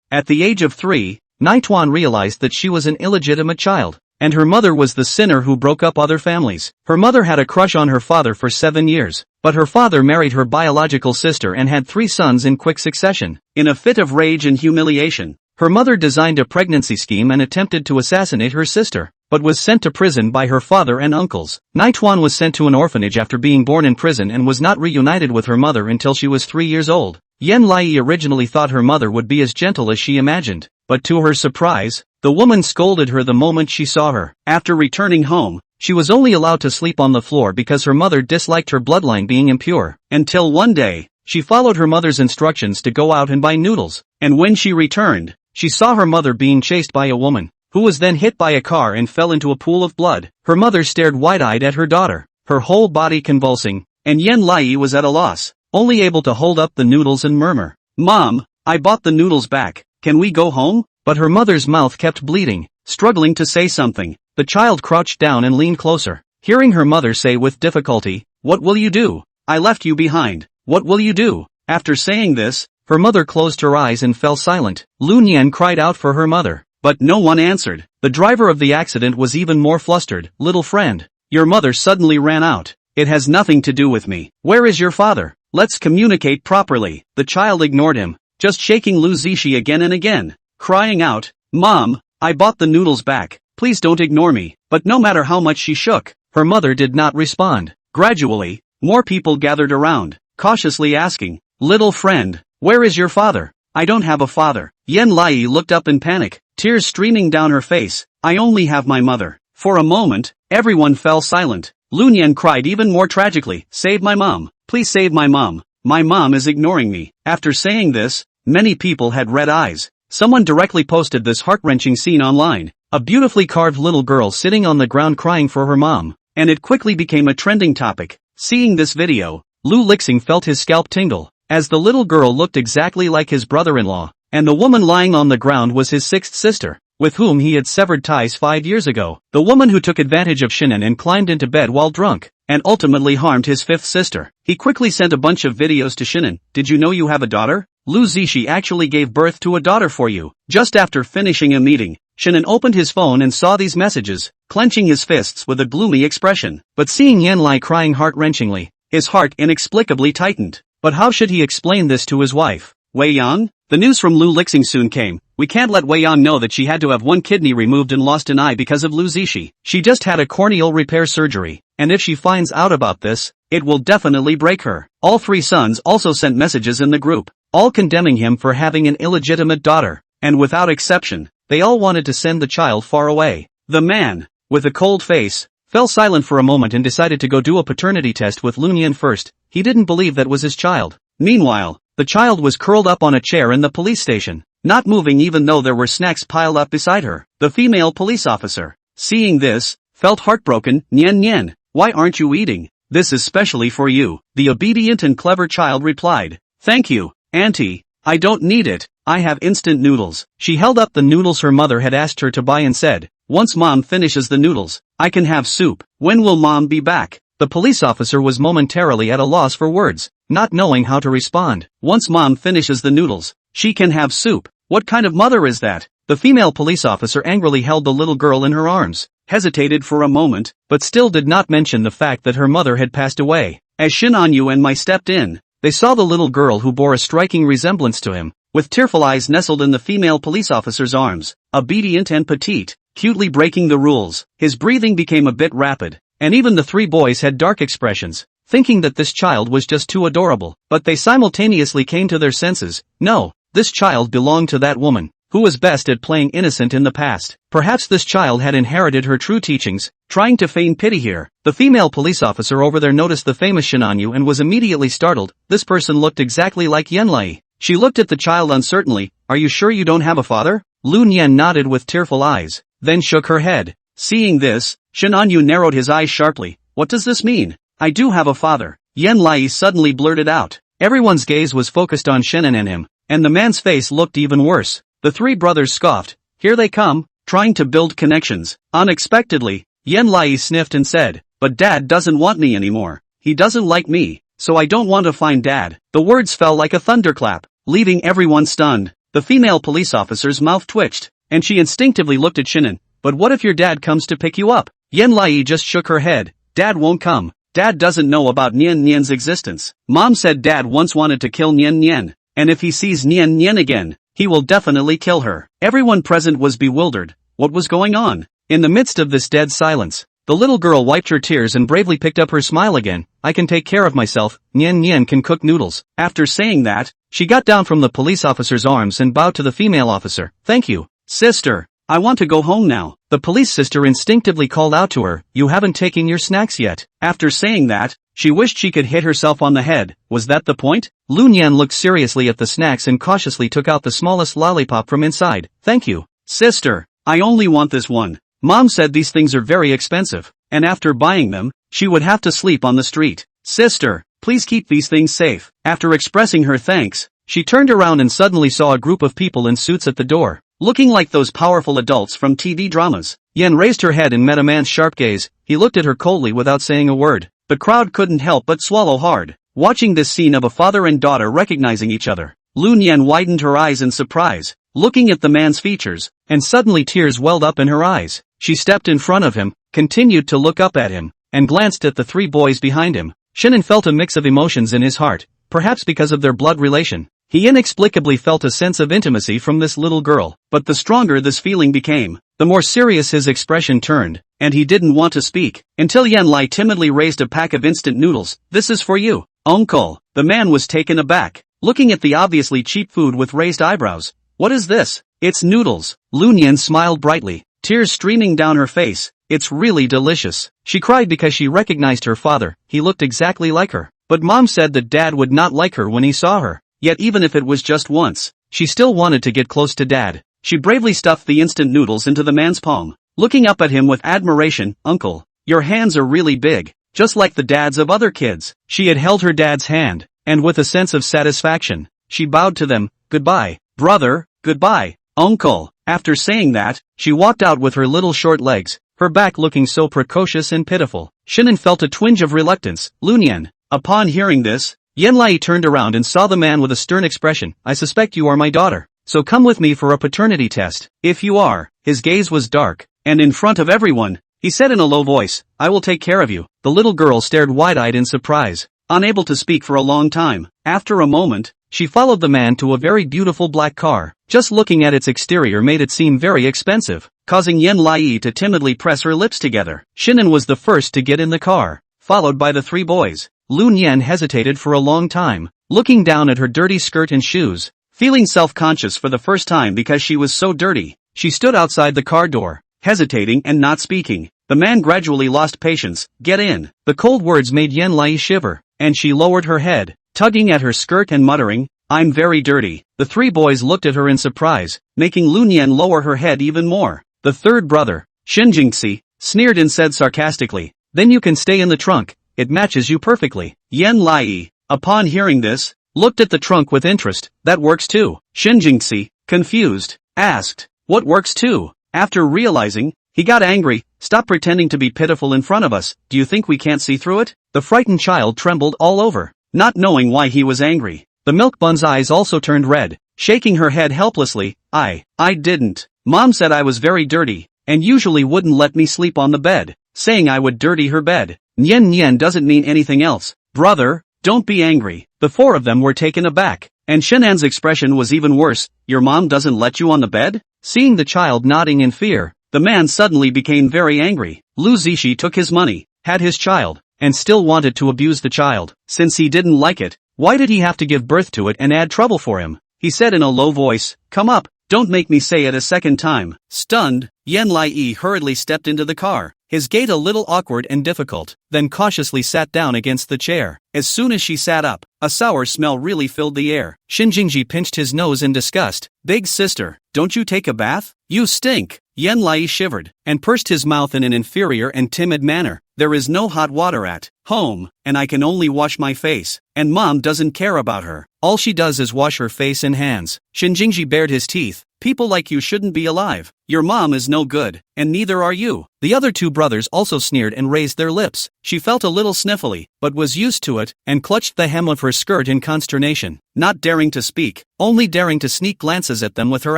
At the age of 3, Naituan realized that she was an illegitimate child, and her mother was the sinner who broke up other families. Her mother had a crush on her father for 7 years, but her father married her biological sister and had 3 sons in quick succession. In a fit of rage and humiliation, her mother designed a pregnancy scheme and attempted to assassinate her sister, but was sent to prison by her father and uncles. Naituan was sent to an orphanage after being born in prison and was not reunited with her mother until she was 3 years old. Yen Lai originally thought her mother would be as gentle as she imagined, but to her surprise, the woman scolded her the moment she saw her. After returning home, she was only allowed to sleep on the floor because her mother disliked her bloodline being impure. Until one day, she followed her mother's instructions to go out and buy noodles, and when she returned, she saw her mother being chased by a woman, who was then hit by a car and fell into a pool of blood. Her mother stared wide-eyed at her daughter, her whole body convulsing, and Yen Lai was at a loss, only able to hold up the noodles and murmur, "Mom, I bought the noodles back, can we go home?" But her mother's mouth kept bleeding, struggling to say something. The child crouched down and leaned closer, hearing her mother say with difficulty, "What will you do? I left you behind. What will you do?" After saying this, her mother closed her eyes and fell silent. Lu Nian cried out for her mother, but no one answered. The driver of the accident was even more flustered. "Little friend, your mother suddenly ran out. It has nothing to do with me. Where is your father? Let's communicate properly." The child ignored him, just shaking Lu Zishi again and again, crying out, "Mom, I bought the noodles back, please don't ignore me." But no matter how much she shook, her mother did not respond. Gradually, more people gathered around, cautiously asking, "Little friend, where is your father?" "I don't have a father." Yen Lai looked up in panic, tears streaming down her face. "I only have my mother." For a moment, everyone fell silent. Lu Nian cried even more tragically, "Save my mom, please save my mom. My mom is ignoring me." After saying this, many people had red eyes. Someone directly posted this heart-wrenching scene online, a beautifully carved little girl sitting on the ground crying for her mom, and it quickly became a trending topic. Seeing this video, Lu Lixing felt his scalp tingle, as the little girl looked exactly like his brother-in-law, and the woman lying on the ground was his 6th sister, with whom he had severed ties 5 years ago. The woman who took advantage of Shinan and climbed into bed while drunk, and ultimately harmed his 5th sister. He quickly sent a bunch of videos to Shinan. "Did you know you have a daughter? Lu Zishi actually gave birth to a daughter for you." Just after finishing a meeting, Shinan opened his phone and saw these messages, clenching his fists with a gloomy expression. But seeing Yen Lai crying heart-wrenchingly, his heart inexplicably tightened. But how should he explain this to his wife? Wei Yang? The news from Lu Lixing soon came. "We can't let Wei Yang know that she had to have one kidney removed and lost an eye because of Lu Zishi. She just had a corneal repair surgery, and if she finds out about this, it will definitely break her." All 3 sons also sent messages in the group, all condemning him for having an illegitimate daughter, and without exception, they all wanted to send the child far away. The man, with a cold face, fell silent for a moment and decided to go do a paternity test with Lu Nian first. He didn't believe that was his child. Meanwhile, the child was curled up on a chair in the police station, not moving even though there were snacks piled up beside her. The female police officer, seeing this, felt heartbroken. "Nian Nian, why aren't you eating? This is specially for you." The obedient and clever child replied, "Thank you, Auntie, I don't need it, I have instant noodles." She held up the noodles her mother had asked her to buy and said, "Once Mom finishes the noodles, I can have soup. When will Mom be back?" The police officer was momentarily at a loss for words, not knowing how to respond. "Once Mom finishes the noodles, she can have soup. What kind of mother is that?" The female police officer angrily held the little girl in her arms, hesitated for a moment, but still did not mention the fact that her mother had passed away. As Shin Anyu and Mai stepped in, they saw the little girl who bore a striking resemblance to him, with tearful eyes nestled in the female police officer's arms, obedient and petite, cutely breaking the rules. His breathing became a bit rapid, and even the 3 boys had dark expressions, thinking that this child was just too adorable. But they simultaneously came to their senses. No, this child belonged to that woman, who was best at playing innocent in the past. Perhaps this child had inherited her true teachings, trying to feign pity here. The female police officer over there noticed the famous Shinanyu and was immediately startled. This person looked exactly like Yen Lai. She looked at the child uncertainly. "Are you sure you don't have a father?" Lu Nian nodded with tearful eyes, then shook her head. Seeing this, Shinanyu narrowed his eyes sharply. "What does this mean?" "I do have a father," Yen Lai suddenly blurted out. Everyone's gaze was focused on Shinan and him, and the man's face looked even worse. The 3 brothers scoffed. "Here they come, trying to build connections." Unexpectedly, Yen Lai sniffed and said, "But Dad doesn't want me anymore. He doesn't like me, so I don't want to find Dad." The words fell like a thunderclap, leaving everyone stunned. The female police officer's mouth twitched, and she instinctively looked at Shinan. But what if your dad comes to pick you up? Yan Lai just shook her head. Dad won't come. Dad doesn't know about Nian Nian's existence. Mom said Dad once wanted to kill Nian Nian, and if he sees Nian Nian again, he will definitely kill her. Everyone present was bewildered. What was going on? In the midst of this dead silence, the little girl wiped her tears and bravely picked up her smile again. I can take care of myself. Nian Nian can cook noodles. After saying that, she got down from the police officer's arms and bowed to the female officer. Thank you, sister. I want to go home now. The police sister instinctively called out to her, you haven't taken your snacks yet. After saying that, she wished she could hit herself on the head. Was that the point? Lu Nian looked seriously at the snacks and cautiously took out the smallest lollipop from inside. Thank you, sister. I only want this one. Mom said these things are very expensive, and after buying them, she would have to sleep on the street. Sister, please keep these things safe. After expressing her thanks, she turned around and suddenly saw a group of people in suits at the door, looking like those powerful adults from TV dramas. Yen raised her head and met a man's sharp gaze. He looked at her coldly without saying a word. The crowd couldn't help but swallow hard, watching this scene of a father and daughter recognizing each other. Lu Nian widened her eyes in surprise, looking at the man's features, and suddenly tears welled up in her eyes. She stepped in front of him, continued to look up at him, and glanced at the three boys behind him. Shinan felt a mix of emotions in his heart, perhaps because of their blood relation. He inexplicably felt a sense of intimacy from this little girl, but the stronger this feeling became, the more serious his expression turned, and he didn't want to speak, until Yan Lai timidly raised a pack of instant noodles. This is for you, uncle. The man was taken aback, looking at the obviously cheap food with raised eyebrows. What is this? It's noodles. Lu Nian smiled brightly, tears streaming down her face. It's really delicious. She cried because she recognized her father. He looked exactly like her. But Mom said that Dad would not like her when he saw her. Yet even if it was just once, she still wanted to get close to Dad. She bravely stuffed the instant noodles into the man's palm, looking up at him with admiration. Uncle, your hands are really big, just like the dads of other kids. She had held her dad's hand, and with a sense of satisfaction, she bowed to them. Goodbye, brother, goodbye, uncle. After saying that, she walked out with her little short legs, her back looking so precocious and pitiful. Shinan felt a twinge of reluctance. Lu Nian. Upon hearing this, Yan Lai turned around and saw the man with a stern expression. I suspect you are my daughter, so come with me for a paternity test. If you are. His gaze was dark, and in front of everyone, he said in a low voice, I will take care of you. The little girl stared wide-eyed in surprise, unable to speak for a long time. After a moment, she followed the man to a very beautiful black car. Just looking at its exterior made it seem very expensive, causing Yan Lai to timidly press her lips together. Shinan was the first to get in the car, followed by the three boys. Lu Nian hesitated for a long time, looking down at her dirty skirt and shoes, feeling self-conscious for the first time because she was so dirty. She stood outside the car door, hesitating and not speaking. The man gradually lost patience. Get in. The cold words made Yan Lai shiver, and she lowered her head, tugging at her skirt and muttering, I'm very dirty. The three boys looked at her in surprise, making Lu Nian lower her head even more. The third brother, Shin Jingxi, sneered and said sarcastically, then you can stay in the trunk. It matches you perfectly. Yan Lai, upon hearing this, looked at the trunk with interest. That works too. Shin Jingxi, confused, asked, what works too? After realizing, he got angry. Stop pretending to be pitiful in front of us. Do you think we can't see through it? The frightened child trembled all over, not knowing why he was angry. The milk bun's eyes also turned red, shaking her head helplessly. I didn't. Mom said I was very dirty, and usually wouldn't let me sleep on the bed, saying I would dirty her bed. Nian Nian doesn't mean anything else. Brother, don't be angry. The four of them were taken aback, and Shenan's expression was even worse. Your mom doesn't let you on the bed? Seeing the child nodding in fear, the man suddenly became very angry. Lu Zishi took his money, had his child, and still wanted to abuse the child. Since he didn't like it, why did he have to give birth to it and add trouble for him? He said in a low voice, come up, don't make me say it a second time. Stunned, Yan Lai hurriedly stepped into the car, his gait a little awkward and difficult, then cautiously sat down against the chair. As soon as she sat up, a sour smell really filled the air. Shin Jingji pinched his nose in disgust. Big sister, don't you take a bath? You stink. Yan Lai shivered, and pursed his mouth in an inferior and timid manner. There is no hot water at home, and I can only wash my face, and mom doesn't care about her. All she does is wash her face and hands. Shin Jingji bared his teeth, People like you shouldn't be alive. Your mom is no good, and neither are you. The other two brothers also sneered and raised their lips. She felt a little sniffly, but was used to it, and clutched the hem of her skirt in consternation, not daring to speak, only daring to sneak glances at them with her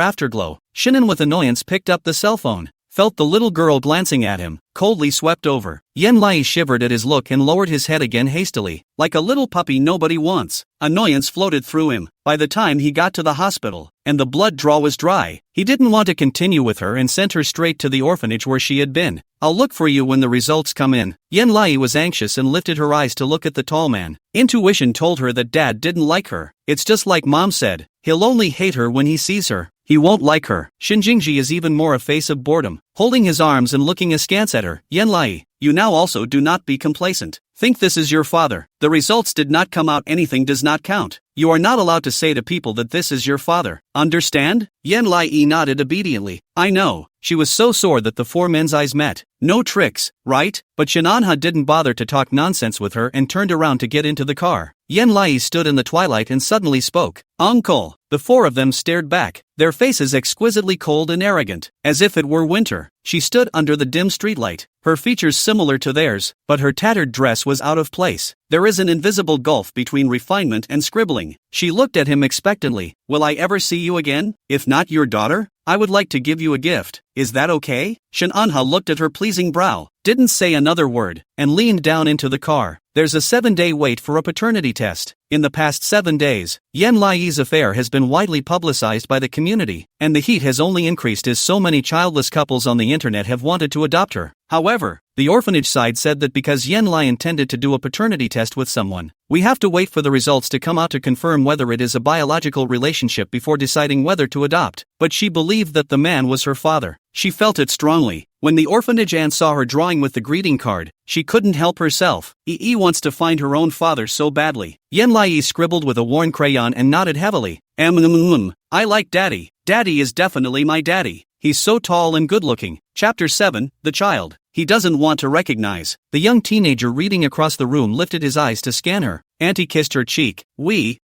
afterglow. Shinon with annoyance picked up the cell phone, felt the little girl glancing at him, coldly swept over. Yan-Lai shivered at his look and lowered his head again hastily, like a little puppy nobody wants. Annoyance floated through him. By the time he got to the hospital, and the blood draw was dry, he didn't want to continue with her and sent her straight to the orphanage where she had been. I'll look for you when the results come in. Yan-Lai was anxious and lifted her eyes to look at the tall man. Intuition told her that Dad didn't like her. It's just like Mom said, he'll only hate her when he sees her. He won't like her. Shinjingji is even more a face of boredom, holding his arms and looking askance at her. Yan-Lai, you now also do not be complacent. Think this is your father. The results did not come out, anything does not count. You are not allowed to say to people that this is your father. Understand? Yan-Lai nodded obediently. I know. She was so sore that the four men's eyes met. No tricks, right? But Shinanha didn't bother to talk nonsense with her and turned around to get into the car. Yan-Lai stood in the twilight and suddenly spoke. Uncle! The four of them stared back, their faces exquisitely cold and arrogant, as if it were winter. She stood under the dim streetlight, her features similar to theirs, but her tattered dress was out of place. There is an invisible gulf between refinement and scribbling. She looked at him expectantly. Will I ever see you again? If not your daughter, I would like to give you a gift. Is that okay? Shinanha looked at her pleasing brow, didn't say another word, and leaned down into the car. There's a 7-day wait for a paternity test. In the past 7 days, Yan-Lai's affair has been widely publicized by the community, and the heat has only increased as so many childless couples on the internet have wanted to adopt her. However, the orphanage side said that because Yan-Lai intended to do a paternity test with someone, we have to wait for the results to come out to confirm whether it is a biological relationship before deciding whether to adopt. But she believed that the man was her father. She felt it strongly. When the orphanage aunt saw her drawing with the greeting card, she couldn't help herself. Ee wants to find her own father so badly. Yan-Lai scribbled with a worn crayon and nodded heavily. I like Daddy. Daddy is definitely my daddy. He's so tall and good-looking. Chapter 7, The Child. He doesn't want to recognize. The young teenager reading across the room lifted his eyes to scan her. Auntie kissed her cheek. We,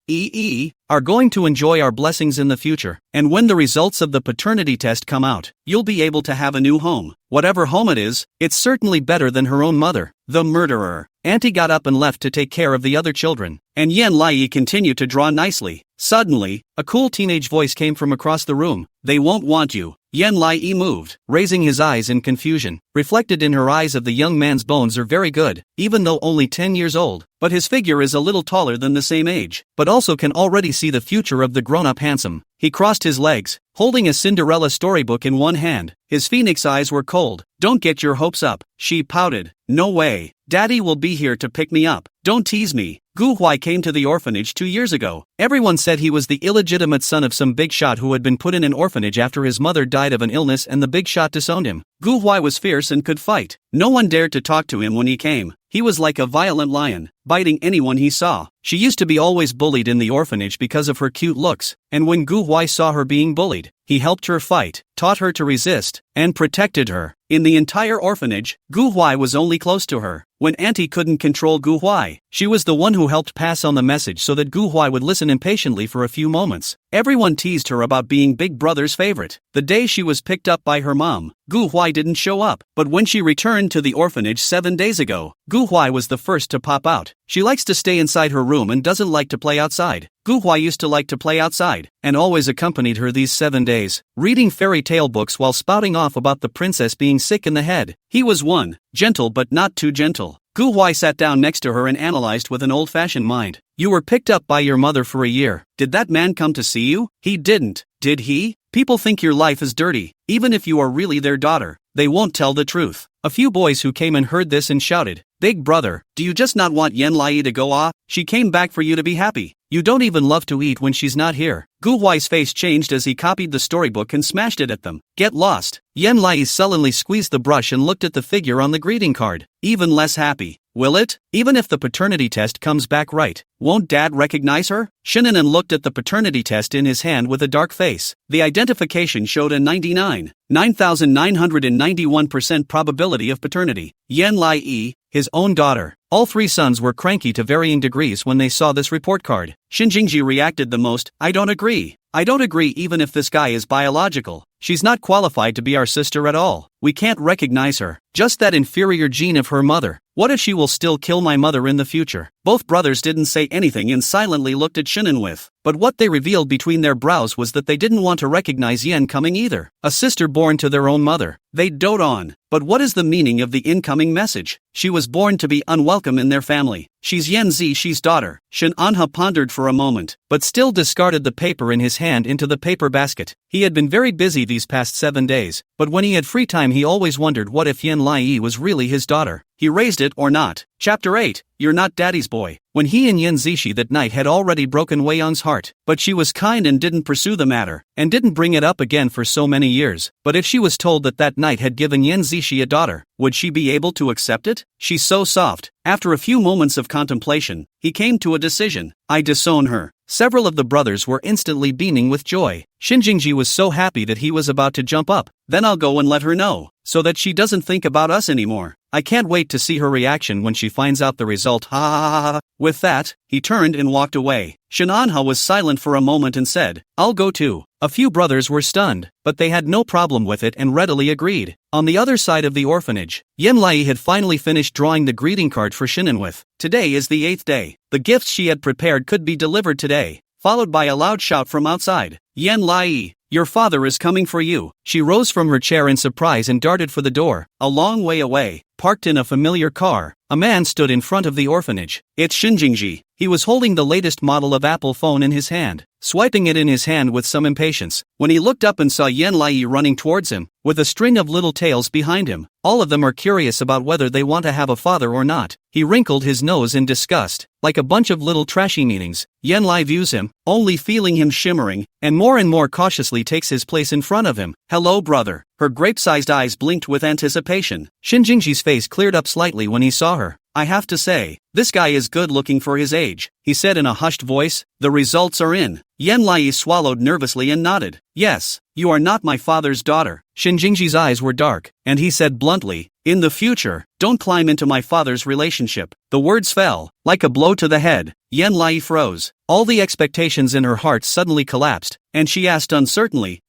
are going to enjoy our blessings in the future. And when the results of the paternity test come out, you'll be able to have a new home. Whatever home it is, it's certainly better than her own mother, the murderer. Auntie got up and left to take care of the other children, and Yan-Lai continued to draw nicely. Suddenly, a cool teenage voice came from across the room. They won't want you. Yan-Lai moved, raising his eyes in confusion. Reflected in her eyes of the young man's bones are very good, even though only 10 years old, but his figure is a little taller than the same age, but also can already see the future of the grown-up handsome. He crossed his legs, holding a Cinderella storybook in one hand. His phoenix eyes were cold. Don't get your hopes up, she pouted. No way. Daddy will be here to pick me up. Don't tease me. Gu Huai came to the orphanage 2 years ago. Everyone said he was the illegitimate son of some big shot who had been put in an orphanage after his mother died of an illness and the big shot disowned him. Gu Huai was fierce and could fight. No one dared to talk to him when he came. He was like a violent lion, biting anyone he saw. She used to be always bullied in the orphanage because of her cute looks, and when Gu Huai saw her being bullied, he helped her fight, taught her to resist, and protected her. In the entire orphanage, Gu Huai was only close to her. When Auntie couldn't control Gu Huai, she was the one who helped pass on the message so that Gu Huai would listen impatiently for a few moments. Everyone teased her about being Big Brother's favorite. The day she was picked up by her mom, Gu Huai didn't show up, but when she returned to the orphanage 7 days ago, Gu Huai was the first to pop out. She likes to stay inside her room and doesn't like to play outside. Gu Huai used to like to play outside, and always accompanied her these 7 days, reading fairy tale books while spouting off about the princess being sick in the head. He was one, gentle but not too gentle. Gu Huai sat down next to her and analyzed with an old-fashioned mind. You were picked up by your mother for a year. Did that man come to see you? He didn't, did he? People think your life is dirty, even if you are really their daughter. They won't tell the truth. A few boys who came and heard this and shouted, Big Brother, do you just not want Yan-Lai to go off? She came back for you to be happy. You don't even love to eat when she's not here. Gu Huai's face changed as he copied the storybook and smashed it at them. Get lost. Yan-Lai sullenly squeezed the brush and looked at the figure on the greeting card. Even less happy. will it? Even if the paternity test comes back right, won't Dad recognize her? Shinnon looked at the paternity test in his hand with a dark face. The identification showed a 9,991% probability of paternity. Yan Lai-yi, his own daughter. All three sons were cranky to varying degrees when they saw this report card. Shin Jingji reacted the most. I don't agree. I don't agree even if this guy is biological. She's not qualified to be our sister at all. We can't recognize her. Just that inferior gene of her mother. What if she will still kill my mother in the future? Both brothers didn't say anything and silently looked at Shinnon with. But what they revealed between their brows was that they didn't want to recognize Yen coming either. A sister born to their own mother. They dote on. But what is the meaning of the incoming message? She was born to be unwelcome in their family. She's Yen Zixie's daughter. Shin Anha pondered for a moment, but still discarded the paper in his hand into the paper basket. He had been very busy these past 7 days, but when he had free time he always wondered what if Yen Lai was really his daughter. He raised it or not. Chapter 8, You're Not Daddy's Boy. When he and Yen Zixie that night had already broken Wei Young's heart, but she was kind and didn't pursue the matter, and didn't bring it up again for so many years. But if she was told that that night had given Yen Zixie a daughter, would she be able to accept it? She's so soft. After a few moments of contemplation, he came to a decision. I disown her. Several of the brothers were instantly beaming with joy. Shin Jingji was so happy that he was about to jump up. Then I'll go and let her know, so that she doesn't think about us anymore. I can't wait to see her reaction when she finds out the result. Ha ha ha ha. With that, he turned and walked away. Shin Anha was silent for a moment and said, I'll go too. A few brothers were stunned, but they had no problem with it and readily agreed. On the other side of the orphanage, Yen Lai had finally finished drawing the greeting card for Shinnon with. Today is the 8th day. The gifts she had prepared could be delivered today, followed by a loud shout from outside. Yen Lai, your father is coming for you. She rose from her chair in surprise and darted for the door. A long way away, parked in a familiar car, a man stood in front of the orphanage. It's Shin Jingji. He was holding the latest model of Apple phone in his hand, swiping it in his hand with some impatience. When he looked up and saw Yen Lai running towards him, with a string of little tails behind him, all of them are curious about whether they want to have a father or not. He wrinkled his nose in disgust. Like a bunch of little trashy meanings, Yen Lai views him, only feeling him shimmering, and more cautiously takes his place in front of him. Hello, brother. Her grape-sized eyes blinked with anticipation. Shin Jingji's face cleared up slightly when he saw her. I have to say, this guy is good looking for his age, he said in a hushed voice. The results are in. Yen Lai swallowed nervously and nodded. Yes, you are not my father's daughter. Shin Jingji's eyes were dark, and he said bluntly, in the future, don't climb into my father's relationship. The words fell, like a blow to the head. Yen Lai froze. All the expectations in her heart suddenly collapsed, and she asked uncertainly,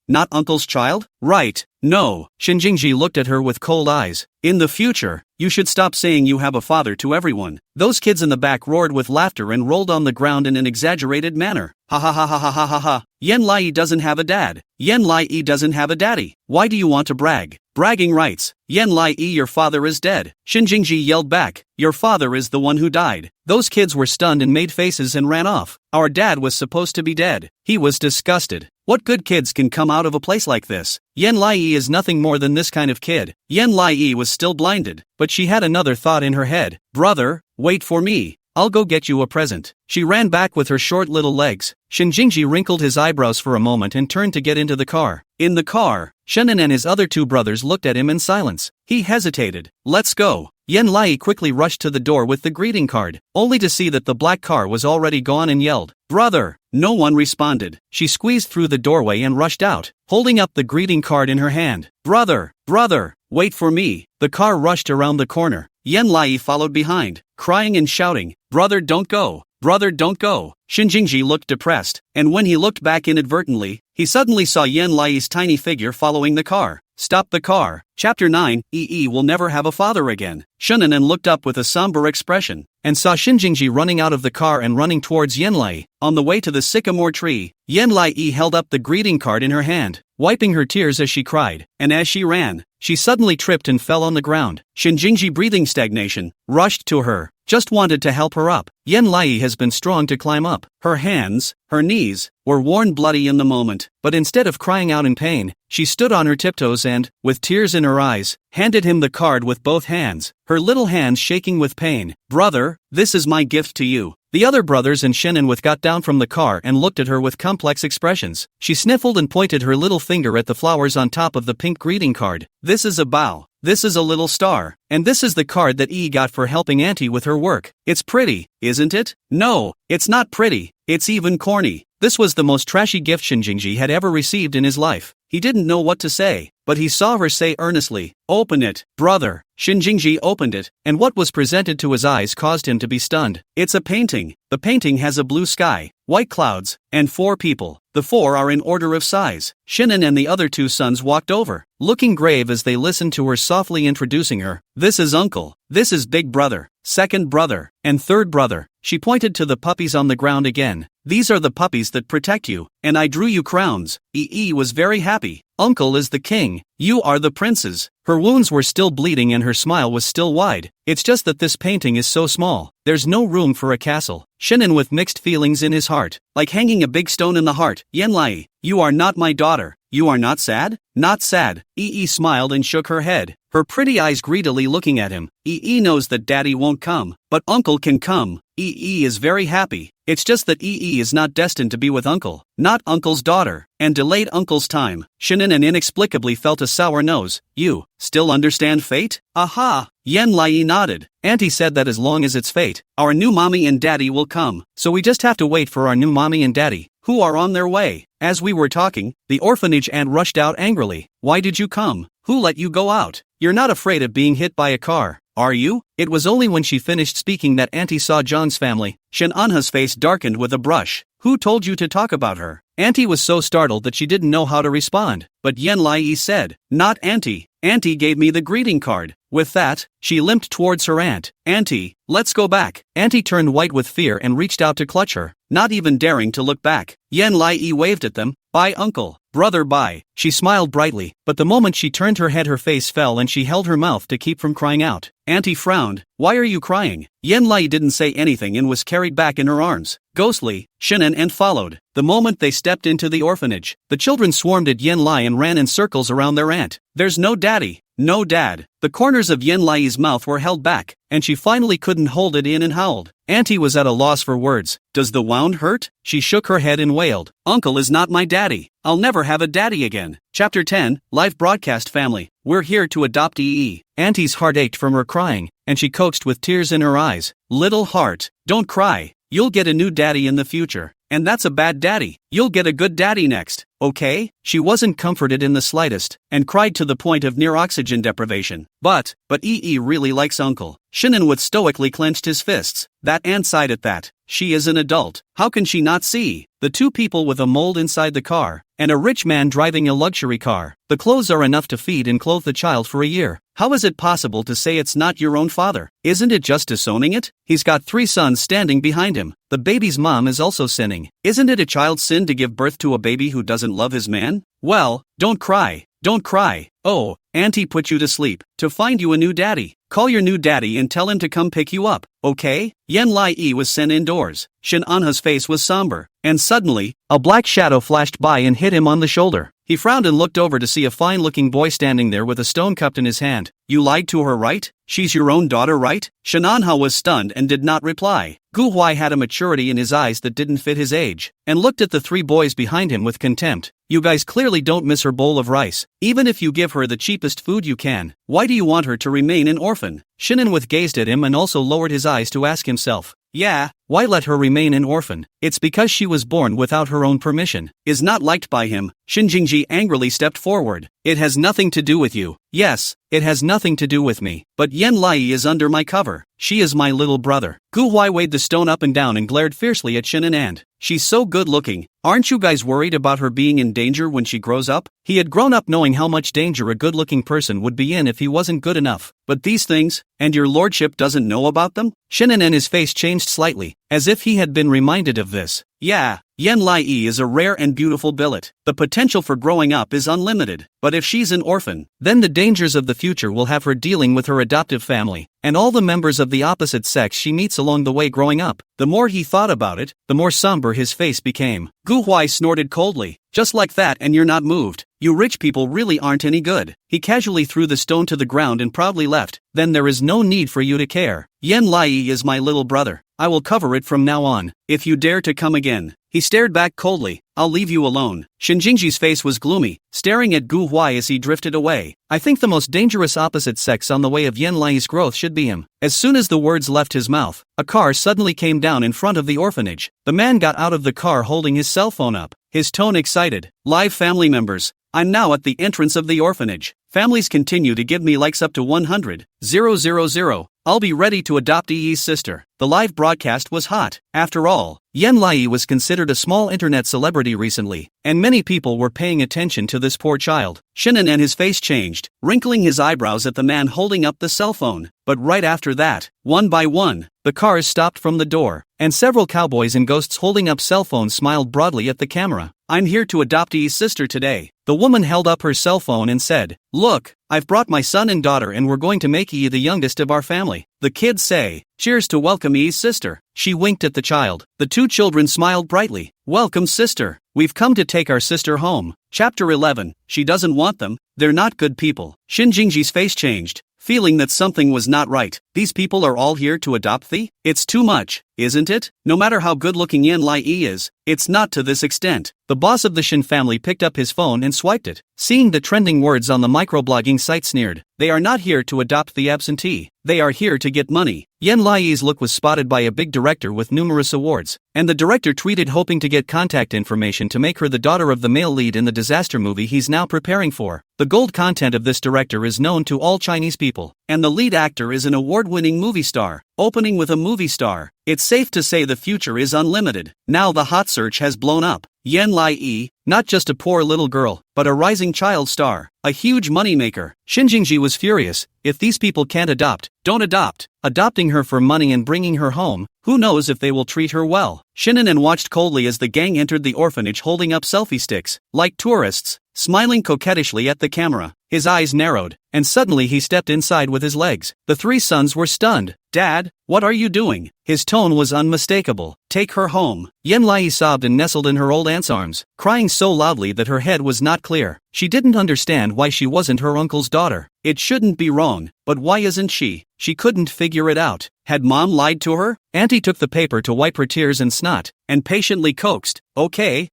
not uncle's child? Right, no. Shin Jingji looked at her with cold eyes. In the future, you should stop saying you have a father to everyone. Those kids in the back roared with laughter and rolled on the ground in an exaggerated manner. Ha ha ha ha ha ha ha ha. Yen Lai doesn't have a dad. Yen Lai doesn't have a daddy. Why do you want to brag? Bragging rights. Yen Lai, your father is dead. Shin Jingji yelled back. Your father is the one who died. Those kids were stunned and made faces and ran off. Our dad was supposed to be dead. He was disgusted. What good kids can come out of a place like this? Yen Lai is nothing more than this kind of kid. Yen Lai was still blinded, but she had another thought in her head. Brother, wait for me. I'll go get you a present. She ran back with her short little legs. Shin Jingji wrinkled his eyebrows for a moment and turned to get into the car. In the car, Shinnon and his other two brothers looked at him in silence. He hesitated. Let's go. Yen Lai quickly rushed to the door with the greeting card, only to see that the black car was already gone and yelled, Brother! No one responded. She squeezed through the doorway and rushed out, holding up the greeting card in her hand. Brother! Brother! Wait for me. The car rushed around the corner. Yen Lai followed behind, crying and shouting, Brother, don't go! Brother, don't go! Shin Jingji looked depressed, and when he looked back inadvertently, he suddenly saw Yen Lai's tiny figure following the car. Stop the car. Chapter 9, will never have a father again. Shinnon looked up with a somber expression, and saw Shin Jingji running out of the car and running towards Yen Lai. On the way to the sycamore tree, Yen Lai held up the greeting card in her hand, wiping her tears as she cried, and as she ran, she suddenly tripped and fell on the ground. Shin Jingji, breathing stagnation, rushed to her, just wanted to help her up. Yen Lai has been strong to climb up. Her hands, her knees, were worn bloody in the moment, but instead of crying out in pain, she stood on her tiptoes and, with tears in her eyes, handed him the card with both hands, her little hands shaking with pain. Brother, this is my gift to you. The other brothers and Shinnon got down from the car and looked at her with complex expressions. She sniffled and pointed her little finger at the flowers on top of the pink greeting card. This is a bow. this is a little star, and this is the card that E got for helping Auntie with her work. It's pretty, isn't it? No, it's not pretty, it's even corny. This was the most trashy gift Shinjinji had ever received in his life. He didn't know what to say, but he saw her say earnestly, "Open it, brother." Shinjinji opened it, and what was presented to his eyes caused him to be stunned. It's a painting. The painting has a blue sky, white clouds, and 4 people. The 4 are in order of size. Shinon and the other 2 sons walked over, looking grave as they listened to her softly introducing her. This is uncle, this is big brother, second brother, and third brother. She pointed to the puppies on the ground again. These are the puppies that protect you, and I drew you crowns. Ee was very happy. Uncle is the king, you are the princes. Her wounds were still bleeding and her smile was still wide. It's just that this painting is so small, there's no room for a castle. Shinon with mixed feelings in his heart, like hanging a big stone in the heart. Yenlai, you are not my daughter. You are not sad? Not sad. Ee smiled and shook her head, her pretty eyes greedily looking at him. Ee knows that daddy won't come, but uncle can come. Ee is very happy. It's just that Ee is not destined to be with uncle, not uncle's daughter, and delayed uncle's time. Shinon inexplicably felt a sour nose. You still understand fate? Aha! Yenlai nodded. Auntie said that as long as it's fate, our new mommy and daddy will come, so we just have to wait for our new mommy and daddy, who are on their way. As we were talking, the orphanage aunt rushed out angrily. Why did you come? Who let you go out? You're not afraid of being hit by a car, are you? It was only when she finished speaking that Auntie saw John's family. Shin Anha's face darkened with a brush. Who told you to talk about her? Auntie was so startled that she didn't know how to respond, but Yenlai said, not Auntie. Auntie gave me the greeting card. With that, she limped towards her aunt. Auntie, let's go back. Auntie turned white with fear and reached out to clutch her, not even daring to look back. Yenlai waved at them. Bye uncle, brother bye. She smiled brightly, but the moment she turned her head her face fell and she held her mouth to keep from crying out. Auntie frowned. Why are you crying? Yenlai didn't say anything and was carried back in her arms. Ghostly, Shinon and followed. The moment they stepped into the orphanage, the children swarmed at Yenlai and ran in circles around their aunt. There's no daddy. No dad. The corners of Yenlai's mouth were held back, and she finally couldn't hold it in and howled. Auntie was at a loss for words. Does the wound hurt? She shook her head and wailed. Uncle is not my daddy. I'll never have a daddy again. Chapter 10, Live Broadcast Family. We're here to adopt EE. Auntie's heart ached from her crying, and she coaxed with tears in her eyes. Little heart, don't cry. You'll get a new daddy in the future. And that's a bad daddy. You'll get a good daddy next, okay? She wasn't comforted in the slightest, and cried to the point of near oxygen deprivation. But EE really likes uncle. Shinon would stoically clenched his fists. That aunt sighed at that. She is an adult. How can she not see? The 2 people with a mold inside the car, and a rich man driving a luxury car. The clothes are enough to feed and clothe the child for a year. How is it possible to say it's not your own father? Isn't it just disowning it? He's got 3 sons standing behind him. The baby's mom is also sinning. Isn't it a child's sin to give birth to a baby who doesn't love his man? Well, don't cry. Don't cry. Oh, Auntie put you to sleep, to find you a new daddy. Call your new daddy and tell him to come pick you up, okay? Yenlai was sent indoors. Shin Anha's face was somber, and suddenly, a black shadow flashed by and hit him on the shoulder. He frowned and looked over to see a fine-looking boy standing there with a stone cupped in his hand. You lied to her, right? She's your own daughter, right? Shin Anha was stunned and did not reply. Gu Huai had a maturity in his eyes that didn't fit his age, and looked at the 3 boys behind him with contempt. You guys clearly don't miss her bowl of rice, even if you give her the cheapest food you can. Why do you want her to remain an orphan? Shinon gazed at him and also lowered his eyes to ask himself. Yeah, why let her remain an orphan? It's because she was born without her own permission. Is not liked by him. Shinjingji angrily stepped forward. It has nothing to do with you. Yes, it has nothing to do with me. But Yenlai is under my cover. She is my little brother. Gu Huai weighed the stone up and down and glared fiercely at Shinon and. She's so good looking. Aren't you guys worried about her being in danger when she grows up? He had grown up knowing how much danger a good-looking person would be in if he wasn't good enough. But these things, and your lordship doesn't know about them? Shinon and his face changed slightly, as if he had been reminded of this. Yeah, Yenlai is a rare and beautiful billet. The potential for growing up is unlimited. But if she's an orphan, then the dangers of the future will have her dealing with her adoptive family, and all the members of the opposite sex she meets along the way growing up. The more he thought about it, the more somber his face became. Gu Huai snorted coldly. Just like that and you're not moved. You rich people really aren't any good. He casually threw the stone to the ground and proudly left. Then there is no need for you to care. Yenlai is my little brother. I will cover it from now on. If you dare to come again. He stared back coldly. I'll leave you alone. Shin Jingji's face was gloomy, staring at Gu Huai as he drifted away. I think the most dangerous opposite sex on the way of Yen Lai's growth should be him. As soon as the words left his mouth, a car suddenly came down in front of the orphanage. The man got out of the car holding his cell phone up, his tone excited. Live family members. I'm now at the entrance of the orphanage. Families continue to give me likes up to 100,000. I'll be ready to adopt Yi's sister. The live broadcast was hot. After all, Yen Lai was considered a small internet celebrity recently, and many people were paying attention to this poor child. Shinan and his face changed, wrinkling his eyebrows at the man holding up the cell phone. But right after that, one by one, the cars stopped from the door, and several cowboys and ghosts holding up cell phones smiled broadly at the camera. I'm here to adopt Yi's sister today. The woman held up her cell phone and said, Look, I've brought my son and daughter and we're going to make Yi the youngest of our family. The kids say, cheers to welcome Yi's sister. She winked at the child. The two children smiled brightly. Welcome sister. We've come to take our sister home. Chapter 11. She doesn't want them. They're not good people. Shin Jingji's face changed, feeling that something was not right. These people are all here to adopt thee? It's too much, isn't it? No matter how good-looking Yen Lai is, it's not to this extent. The boss of the Shin family picked up his phone and swiped it. Seeing the trending words on the microblogging site sneered, they are not here to adopt the absentee. They are here to get money. Yen Lai's look was spotted by a big director with numerous awards, and the director tweeted hoping to get contact information to make her the daughter of the male lead in the disaster movie he's now preparing for. The gold content of this director is known to all Chinese people, and the lead actor is an award-winning movie star. Opening with a movie star, it's safe to say the future is unlimited. Now the hot search has blown up. Yen Lai, not just a poor little girl, but a rising child star, a huge moneymaker. Shin Jingji was furious. If these people can't adopt, don't adopt. Adopting her for money and bringing her home, who knows if they will treat her well. Shinnanen watched coldly as the gang entered the orphanage holding up selfie sticks, like tourists, smiling coquettishly at the camera. His eyes narrowed, and suddenly he stepped inside with his legs. The three sons were stunned. Dad, what are you doing? His tone was unmistakable. Take her home. Yen Lai sobbed and nestled in her old aunt's arms, crying so loudly that her head was not clear. She didn't understand why she wasn't her uncle's daughter. It shouldn't be wrong, but why isn't she? She couldn't figure it out. Had mom lied to her? Auntie took the paper to wipe her tears and snot, and patiently coaxed. Okay,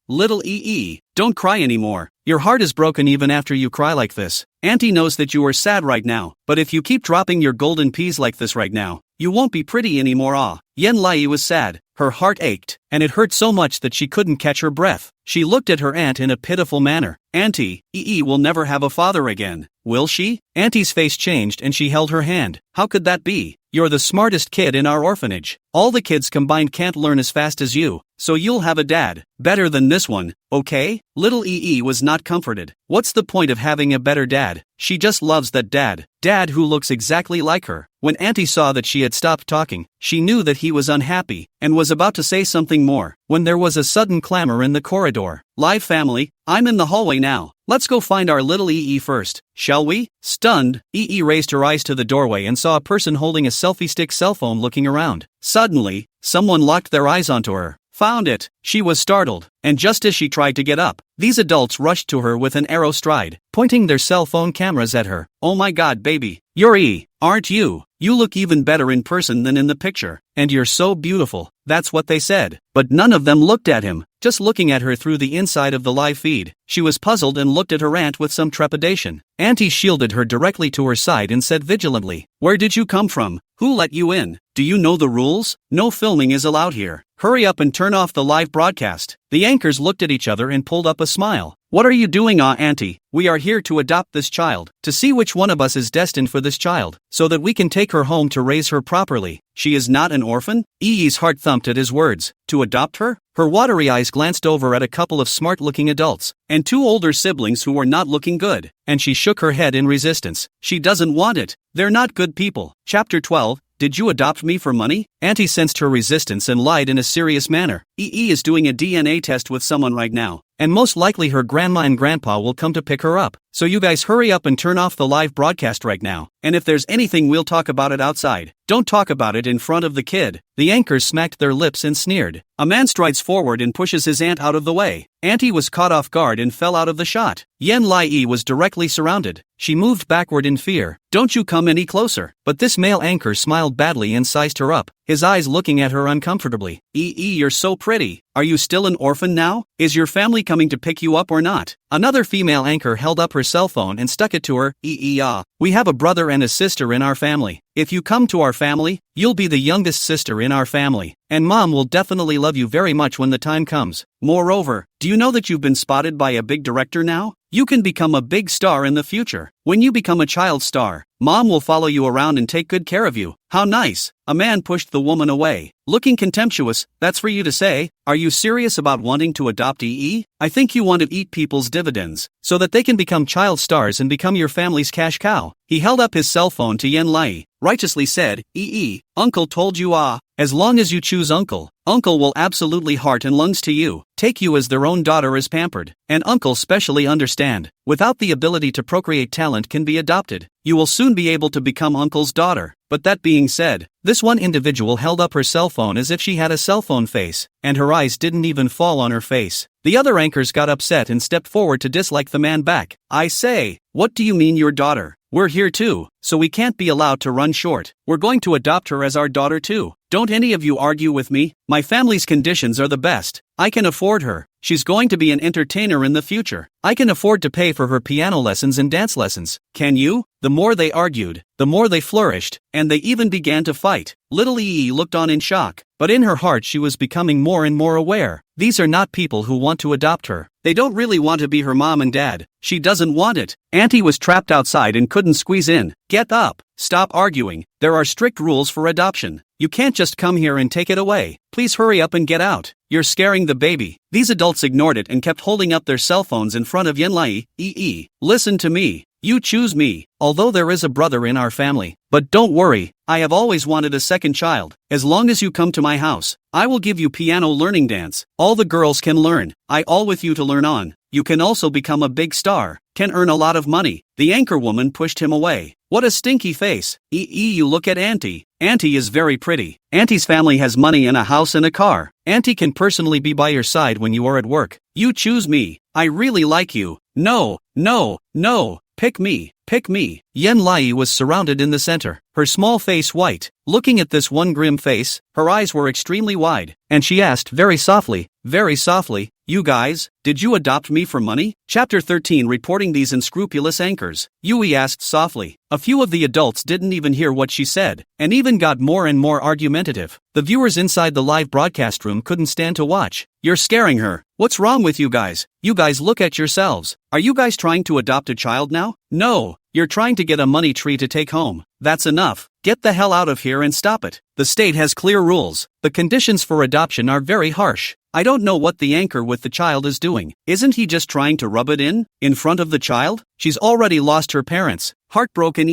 little EE, don't cry anymore. Your heart is broken even after you cry like this. Auntie knows that you are sad right now, but if you keep dropping your golden peas like this right now, you won't be pretty anymore. Yen Lai was sad. Her heart ached, and it hurt so much that she couldn't catch her breath. She looked at her aunt in a pitiful manner. Auntie, EE will never have a father again, will she? Auntie's face changed and she held her hand. How could that be? You're the smartest kid in our orphanage. All the kids combined can't learn as fast as you, so you'll have a dad. Better than this one, okay? Little EE was not comforted. What's the point of having a better dad? She just loves that dad. Dad who looks exactly like her. When Auntie saw that she had stopped talking, she knew that he was unhappy, and was about to say something more, when there was a sudden clamor in the corridor. Live family, I'm in the hallway now. Let's go find our little EE first, shall we? Stunned, EE raised her eyes to the doorway and saw a person holding a selfie stick cell phone looking around. Suddenly, someone locked their eyes onto her. Found it. She was startled, and just as she tried to get up, these adults rushed to her with an arrow stride, pointing their cell phone cameras at her. Oh my god, baby. You're E, aren't you? You look even better in person than in the picture, and you're so beautiful. That's what they said. But none of them looked at him, just looking at her through the inside of the live feed. She was puzzled and looked at her aunt with some trepidation. Auntie shielded her directly to her side and said vigilantly, Where did you come from? Who let you in? Do you know the rules? No filming is allowed here. Hurry up and turn off the live broadcast. The anchors looked at each other and pulled up a smile. What are you doing, Auntie? We are here to adopt this child, to see which one of us is destined for this child, so that we can take her home to raise her properly. She is not an orphan? EE's heart thumped at his words. To adopt her? Her watery eyes glanced over at a couple of smart-looking adults, and two older siblings who were not looking good, and she shook her head in resistance. She doesn't want it. They're not good people. Chapter 12. Did you adopt me for money? Auntie sensed her resistance and lied in a serious manner. EE is doing a DNA test with someone right now, and most likely her grandma and grandpa will come to pick her up. So you guys hurry up and turn off the live broadcast right now, and if there's anything we'll talk about it outside. Don't talk about it in front of the kid. The anchors smacked their lips and sneered. A man strides forward and pushes his aunt out of the way. Auntie was caught off guard and fell out of the shot. Yen Lai was directly surrounded. She moved backward in fear. Don't you come any closer. But this male anchor smiled badly and sized her up. his eyes looking at her uncomfortably. You're so pretty. Are you still an orphan now? Is your family coming to pick you up or not? Another female anchor held up her cell phone and stuck it to her. We have a brother and a sister in our family. If you come to our family, you'll be the youngest sister in our family, and mom will definitely love you very much when the time comes. Moreover, do you know that you've been spotted by a big director now? You can become a big star in the future. When you become a child star, mom will follow you around and take good care of you. How nice. A man pushed the woman away, looking contemptuous. That's for you to say. Are you serious about wanting to adopt EE? I think you want to eat people's dividends, so that they can become child stars and become your family's cash cow. He held up his cell phone to Yen Lai, righteously said, Uncle told you as long as you choose Uncle will absolutely heart and lungs to you, take you as their own daughter is pampered, and Uncle specially understand, without the ability to procreate talent can be adopted, you will soon be able to become Uncle's daughter. But that being said, this one individual held up her cell phone as if she had a cell phone face, and her eyes didn't even fall on her face. The other anchors got upset and stepped forward to dislike the man back. I say, what do you mean your daughter? We're here too, so we can't be allowed to run short. We're going to adopt her as our daughter too. Don't any of you argue with me. My family's conditions are the best. I can afford her. She's going to be an entertainer in the future. I can afford to pay for her piano lessons and dance lessons. Can you? The more they argued, the more they flourished, and they even began to fight. Little looked on in shock, but in her heart she was becoming more and more aware. These are not people who want to adopt her. They don't really want to be her mom and dad. She doesn't want it. Auntie was trapped outside and couldn't squeeze in. Get up. Stop arguing. There are strict rules for adoption. You can't just come here and take it away. Please hurry up and get out. You're scaring the baby. These adults ignored it and kept holding up their cell phones in front of Yen Lai. Listen to me. You choose me, although there is a brother in our family. But don't worry, I have always wanted a second child. As long as you come to my house, I will give you piano learning dance. All the girls can learn. I all with you to learn on. You can also become a big star, can earn a lot of money. The anchor woman pushed him away. What a stinky face. You look at Auntie. Auntie is very pretty. Auntie's family has money and a house and a car. Auntie can personally be by your side when you are at work. You choose me. I really like you. No. Pick me. Pick me. Yen Lai was surrounded in the center, her small face white. Looking at this one grim face, her eyes were extremely wide, and she asked very softly, you guys, did you adopt me for money? Chapter 13 Reporting these unscrupulous anchors. Yui asked softly. A few of the adults didn't even hear what she said, and even got more and more argumentative. The viewers inside the live broadcast room couldn't stand to watch. You're scaring her. What's wrong with you guys? You guys look at yourselves. Are you guys trying to adopt a child now? No. You're trying to get a money tree to take home. That's enough. Get the hell out of here and stop it. The state has clear rules. The conditions for adoption are very harsh. I don't know what the anchor with the child is doing. Isn't he just trying to rub it in front of the child? She's already lost her parents. Heartbroken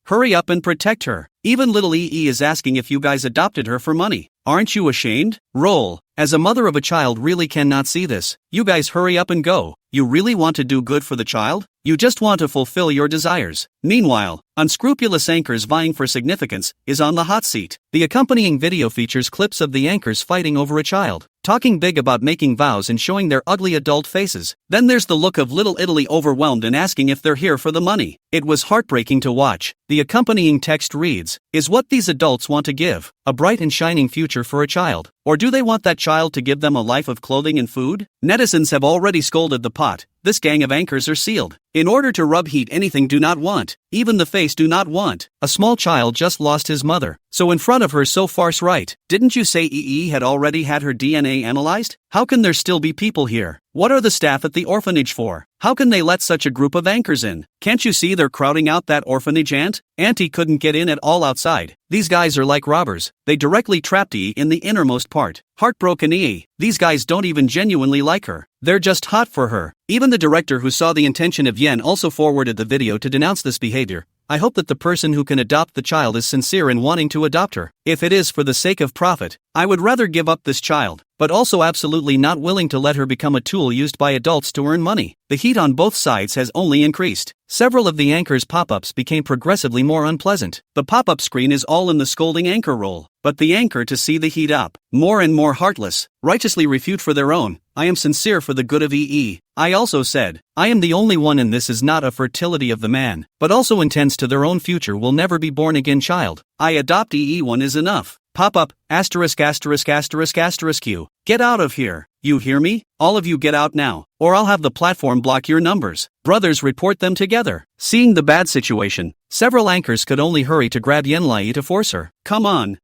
Hurry up and protect her. Even little is asking if you guys adopted her for money. Aren't you ashamed? Roll. As a mother of a child really cannot see this. You guys hurry up and go. You really want to do good for the child? You just want to fulfill your desires. Meanwhile, unscrupulous anchors vying for significance is on the hot seat. The accompanying video features clips of the anchors fighting over a child, talking big about making vows and showing their ugly adult faces. Then there's the look of Little Italy overwhelmed and asking if they're here for the money. It was heartbreaking to watch. The accompanying text reads, is what these adults want to give, a bright and shining future for a child? Or do they want that child to give them a life of clothing and food? Netizens have already scolded the pot. This gang of anchors are sealed. In order to rub heat anything do not want, even the face do not want. A small child just lost his mother, so in front of her so farce right. Didn't you say had already had her DNA analyzed? How can there still be people here? What are the staff at the orphanage for? How can they let such a group of anchors in? Can't you see they're crowding out that orphanage aunt? Auntie couldn't get in at all outside. These guys are like robbers. They directly trapped in the innermost part. Heartbroken These guys don't even genuinely like her. They're just hot for her. Even the director who saw the intention of Yen also forwarded the video to denounce this behavior. I hope that the person who can adopt the child is sincere in wanting to adopt her. If it is for the sake of profit, I would rather give up this child, but also absolutely not willing to let her become a tool used by adults to earn money. The heat on both sides has only increased. Several of the anchors' pop-ups became progressively more unpleasant. The pop-up screen is all in the scolding anchor role, but the anchor to see the heat up, more and more heartless, righteously refute for their own. I am sincere for the good of I also said, I am the only one in this is not a fertility of the man, but also intends to their own future will never be born again child. I adopt one is enough. Pop up, asterisk asterisk asterisk asterisk you. Get out of here. You hear me? All of you get out now, or I'll have the platform block your numbers. Brothers report them together. Seeing the bad situation, several anchors could only hurry to grab Yenlai to force her. Come on,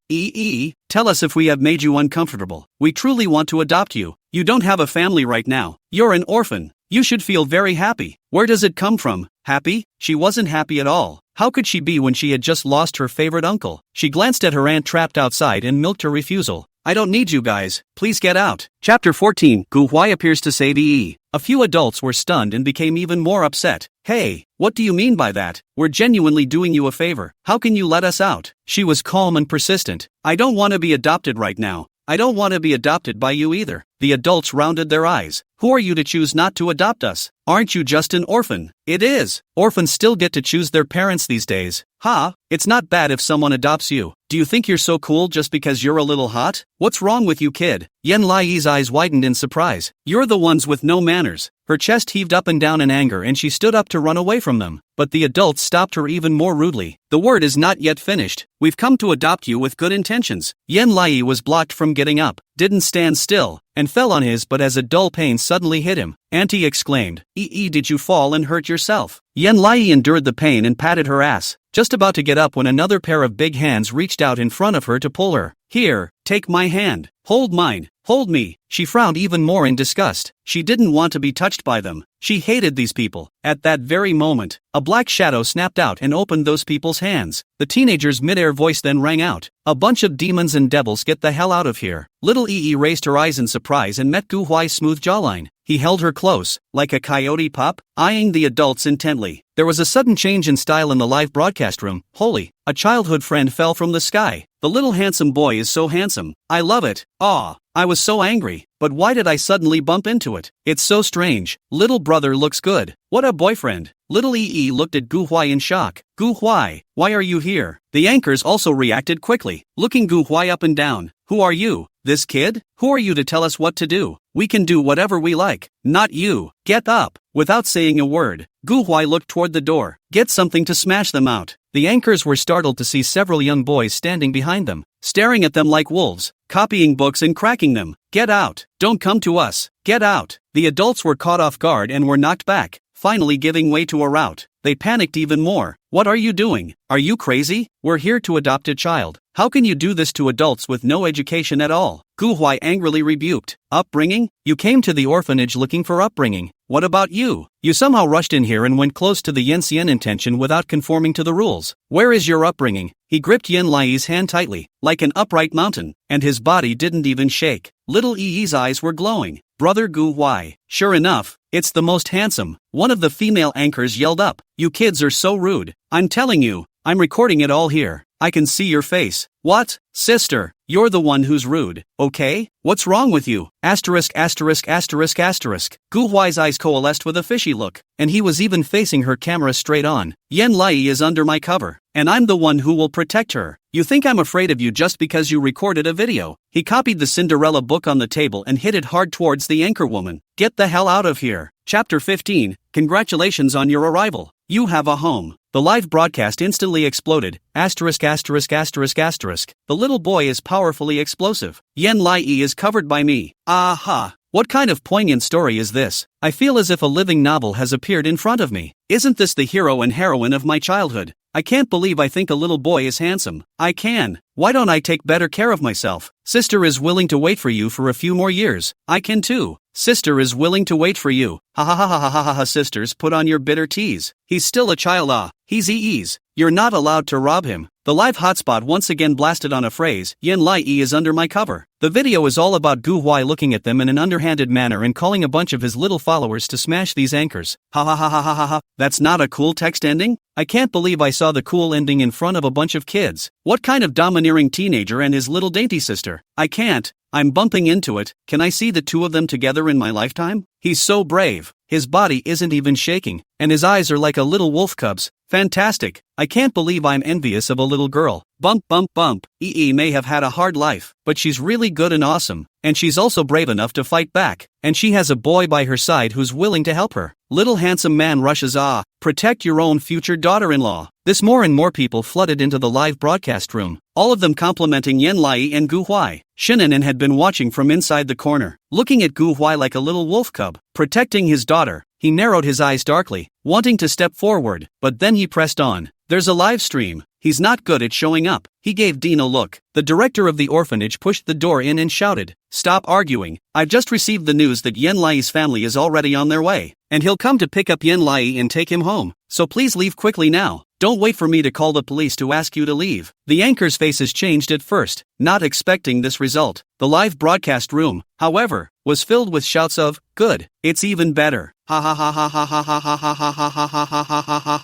tell us if we have made you uncomfortable. We truly want to adopt you. You don't have a family right now. You're an orphan. You should feel very happy. Where does it come from? Happy? She wasn't happy at all. How could she be when she had just lost her favorite uncle? She glanced at her aunt trapped outside and milked her refusal. I don't need you guys. Please get out. Chapter 14. Gu Huai appears to save Yi. A few adults were stunned and became even more upset. Hey, what do you mean by that? We're genuinely doing you a favor. How can you let us out? She was calm and persistent. I don't want to be adopted right now. I don't want to be adopted by you either. The adults rounded their eyes. Who are you to choose not to adopt us? Aren't you just an orphan? It is. Orphans still get to choose their parents these days. Ha, it's not bad if someone adopts you. Do you think you're so cool just because you're a little hot? What's wrong with you, kid? Yan Lai's eyes widened in surprise. You're the ones with no manners. Her chest heaved up and down in anger and she stood up to run away from them. But the adults stopped her even more rudely. The word is not yet finished. We've come to adopt you with good intentions. Yan Lai was blocked from getting up, didn't stand still, and fell on his but as a dull pain suddenly hit him. Auntie exclaimed, did you fall and hurt yourself? Yan Lai endured the pain and patted her ass, just about to get up when another pair of big hands reached out in front of her to pull her. Here, take my hand. Hold mine. Hold me. She frowned even more in disgust. She didn't want to be touched by them. She hated these people. At that very moment, a black shadow snapped out and opened those people's hands. The teenager's mid-air voice then rang out. A bunch of demons and devils, get the hell out of here. Little Yi raised her eyes in surprise and met Gu Huai's smooth jawline. He held her close, like a coyote pup, eyeing the adults intently. There was a sudden change in style in the live broadcast room. Holy, a childhood friend fell from the sky. The little handsome boy is so handsome. I love it. Aw, I was so angry. But why did I suddenly bump into it? It's so strange. Little brother looks good. What a boyfriend. Little Yi looked at Gu Huai in shock. Gu Huai, why are you here? The anchors also reacted quickly, looking Gu Huai up and down. Who are you? This kid? Who are you to tell us what to do? We can do whatever we like. Not you. Get up. Without saying a word, Gu Huai looked toward the door. Get something to smash them out. The anchors were startled to see several young boys standing behind them, staring at them like wolves, copying books and cracking them. Get out. Don't come to us. Get out. The adults were caught off guard and were knocked back, finally giving way to a rout. They panicked even more. What are you doing? Are you crazy? We're here to adopt a child. How can you do this to adults with no education at all? Gu Huai angrily rebuked. Upbringing? You came to the orphanage looking for upbringing. What about you? You somehow rushed in here and went close to the Yensian intention without conforming to the rules. Where is your upbringing? He gripped Yan Lai's hand tightly, like an upright mountain, and his body didn't even shake. Little Yi's eyes were glowing. Brother Gu Huai. Sure enough, it's the most handsome. One of the female anchors yelled up. You kids are so rude. I'm telling you, I'm recording it all here. I can see your face. What? Sister, you're the one who's rude, okay? What's wrong with you? Asterisk asterisk asterisk asterisk. Gu Huai's eyes coalesced with a fishy look, and he was even facing her camera straight on. Yan Lai is under my cover, and I'm the one who will protect her. You think I'm afraid of you just because you recorded a video? He copied the Cinderella book on the table and hit it hard towards the anchor woman. Get the hell out of here. Chapter 15. Congratulations on your arrival. You have a home. The live broadcast instantly exploded. Asterisk asterisk asterisk asterisk. The little boy is powerfully explosive. Yan Lai is covered by me. Aha. What kind of poignant story is this? I feel as if a living novel has appeared in front of me. Isn't this the hero and heroine of my childhood? I can't believe I think a little boy is handsome. I can. Why don't I take better care of myself? Sister is willing to wait for you for a few more years. I can too. Sister is willing to wait for you. Ha ha ha ha ha ha ha. Sisters, put on your bitter teas. He's still a child. He's EE's. You're not allowed to rob him. The live hotspot once again blasted on a phrase. Yan Lai is under my cover. The video is all about Gu Huai looking at them in an underhanded manner and calling a bunch of his little followers to smash these anchors. Ha ha ha ha ha ha ha. That's not a cool text ending? I can't believe I saw the cool ending in front of a bunch of kids. What kind of domineering teenager and his little dainty sister? I can't. I'm bumping into it. Can I see the two of them together in my lifetime? He's so brave. His body isn't even shaking, and his eyes are like a little wolf cub's. Fantastic. I can't believe I'm envious of a little girl. Bump bump bump. EE may have had a hard life, but she's really good and awesome, and she's also brave enough to fight back, and she has a boy by her side who's willing to help her. Little handsome man rushes protect your own future daughter-in-law. This more and more people flooded into the live broadcast room, all of them complimenting Yen Lai and Gu Huai. Shin'en had been watching from inside the corner, looking at Gu Huai like a little wolf cub, protecting his daughter. He narrowed his eyes darkly, wanting to step forward, but then he pressed on. There's a live stream. He's not good at showing up. He gave Dean a look. The director of the orphanage pushed the door in and shouted, "Stop arguing. I've just received the news that Yen Lai's family is already on their way, and he'll come to pick up Yen Lai and take him home. So please leave quickly now. Don't wait for me to call the police to ask you to leave." The anchor's faces changed at first, not expecting this result. The live broadcast room, however, was filled with shouts of, "Good, it's even better. Ha ha ha ha ha ha ha ha ha ha ha ha ha ha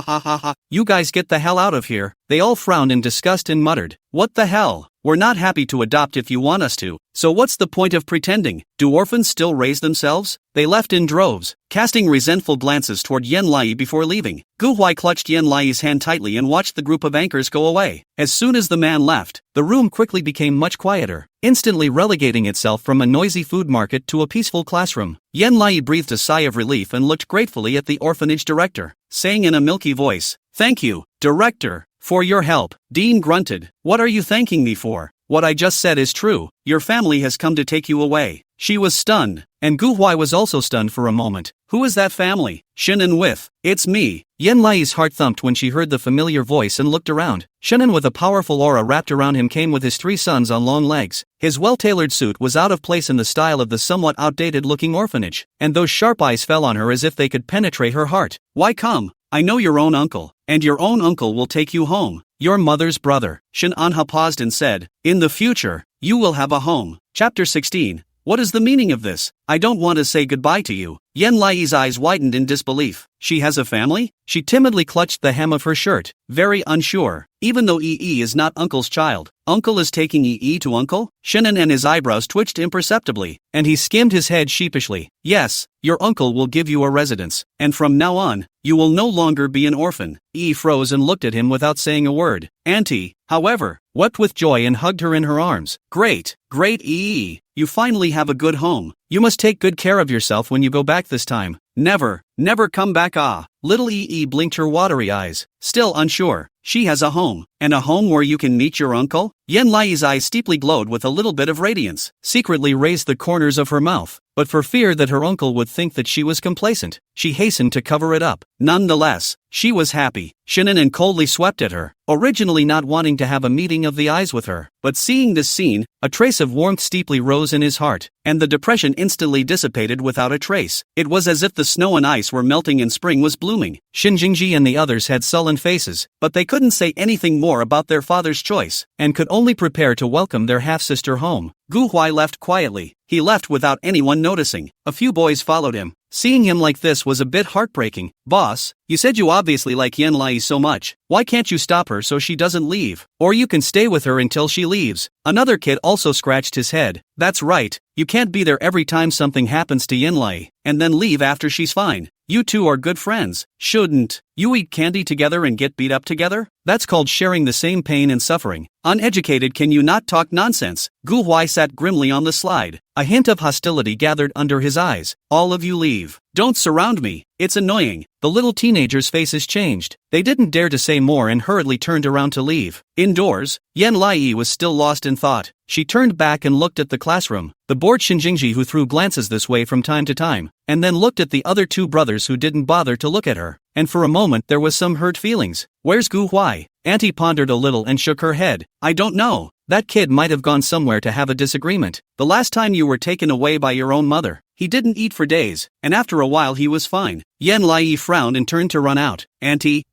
ha ha ha. You guys get the hell out of here." They all frowned in disgust and muttered, "What the hell? We're not happy to adopt if you want us to, so what's the point of pretending? Do orphans still raise themselves?" They left in droves, casting resentful glances toward Yen Lai before leaving. Gu Huai clutched Yen Lai's hand tightly and watched the group of anchors go away. As soon as the man left, the room quickly became much quieter, instantly relegating itself from a noisy food market to a peaceful classroom. Yen Lai breathed a sigh of relief and looked gratefully at the orphanage director, saying in a milky voice, "Thank you, director, for your help." Dean grunted, "What are you thanking me for? What I just said is true. Your family has come to take you away." She was stunned, and Gu Huai was also stunned for a moment. "Who is that family?" Shin'en with, "It's me." Yen Lai's heart thumped when she heard the familiar voice and looked around. Shin'en with a powerful aura wrapped around him came with his 3 sons on long legs. His well-tailored suit was out of place in the style of the somewhat outdated-looking orphanage, and those sharp eyes fell on her as if they could penetrate her heart. "Why come? I know your own uncle, and your own uncle will take you home. Your mother's brother." Shin Anha paused and said, "In the future, you will have a home." Chapter 16. What is the meaning of this? I don't want to say goodbye to you. Yen Lai's eyes widened in disbelief. She has a family? She timidly clutched the hem of her shirt, very unsure. Even though EE is not Uncle's child, Uncle is taking EE to Uncle? Shin'en and his eyebrows twitched imperceptibly, and he skimmed his head sheepishly. "Yes, your uncle will give you a residence, and from now on, you will no longer be an orphan." EE froze and looked at him without saying a word. Auntie, however, wept with joy and hugged her in her arms. Great, great EE, you finally have a good home. You must take good care of yourself when you go back this time. Never, never come back. Little EE blinked her watery eyes, still unsure. She has a home, and a home where you can meet your uncle? Yen Lai's eyes steeply glowed with a little bit of radiance, secretly raised the corners of her mouth, but for fear that her uncle would think that she was complacent, she hastened to cover it up. Nonetheless, she was happy. Shin'en coldly swept at her, originally not wanting to have a meeting of the eyes with her, but seeing this scene, a trace of warmth steeply rose in his heart, and the depression instantly dissipated without a trace. It was as if the snow and ice were melting and spring was blooming. Shin Jingji and the others had sullen faces, but they couldn't say anything more about their father's choice, and could only prepare to welcome their half-sister home. Gu Huai left quietly. He left without anyone noticing. A few boys followed him. Seeing him like this was a bit heartbreaking. "Boss, you said you obviously like Yen Lai so much. Why can't you stop her so she doesn't leave? Or you can stay with her until she leaves." Another kid also scratched his head. "That's right, you can't be there every time something happens to Yen Lai, and then leave after she's fine. You two are good friends. Shouldn't you eat candy together and get beat up together? That's called sharing the same pain and suffering. Uneducated, can you not talk nonsense?" Gu Huai sat grimly on the slide. A hint of hostility gathered under his eyes. "All of you leave. Don't surround me. It's annoying." The little teenagers' faces changed. They didn't dare to say more and hurriedly turned around to leave. Indoors, Yen Lai was still lost in thought. She turned back and looked at the classroom. The bored Shinjingji, who threw glances this way from time to time, and then looked at the other 2 brothers who didn't bother to look at her. And for a moment there was some hurt feelings. "Where's Gu Huai?" Auntie pondered a little and shook her head. "I don't know. That kid might have gone somewhere to have a disagreement. The last time you were taken away by your own mother, he didn't eat for days, and after a while he was fine." Yen Lai frowned and turned to run out. "Auntie,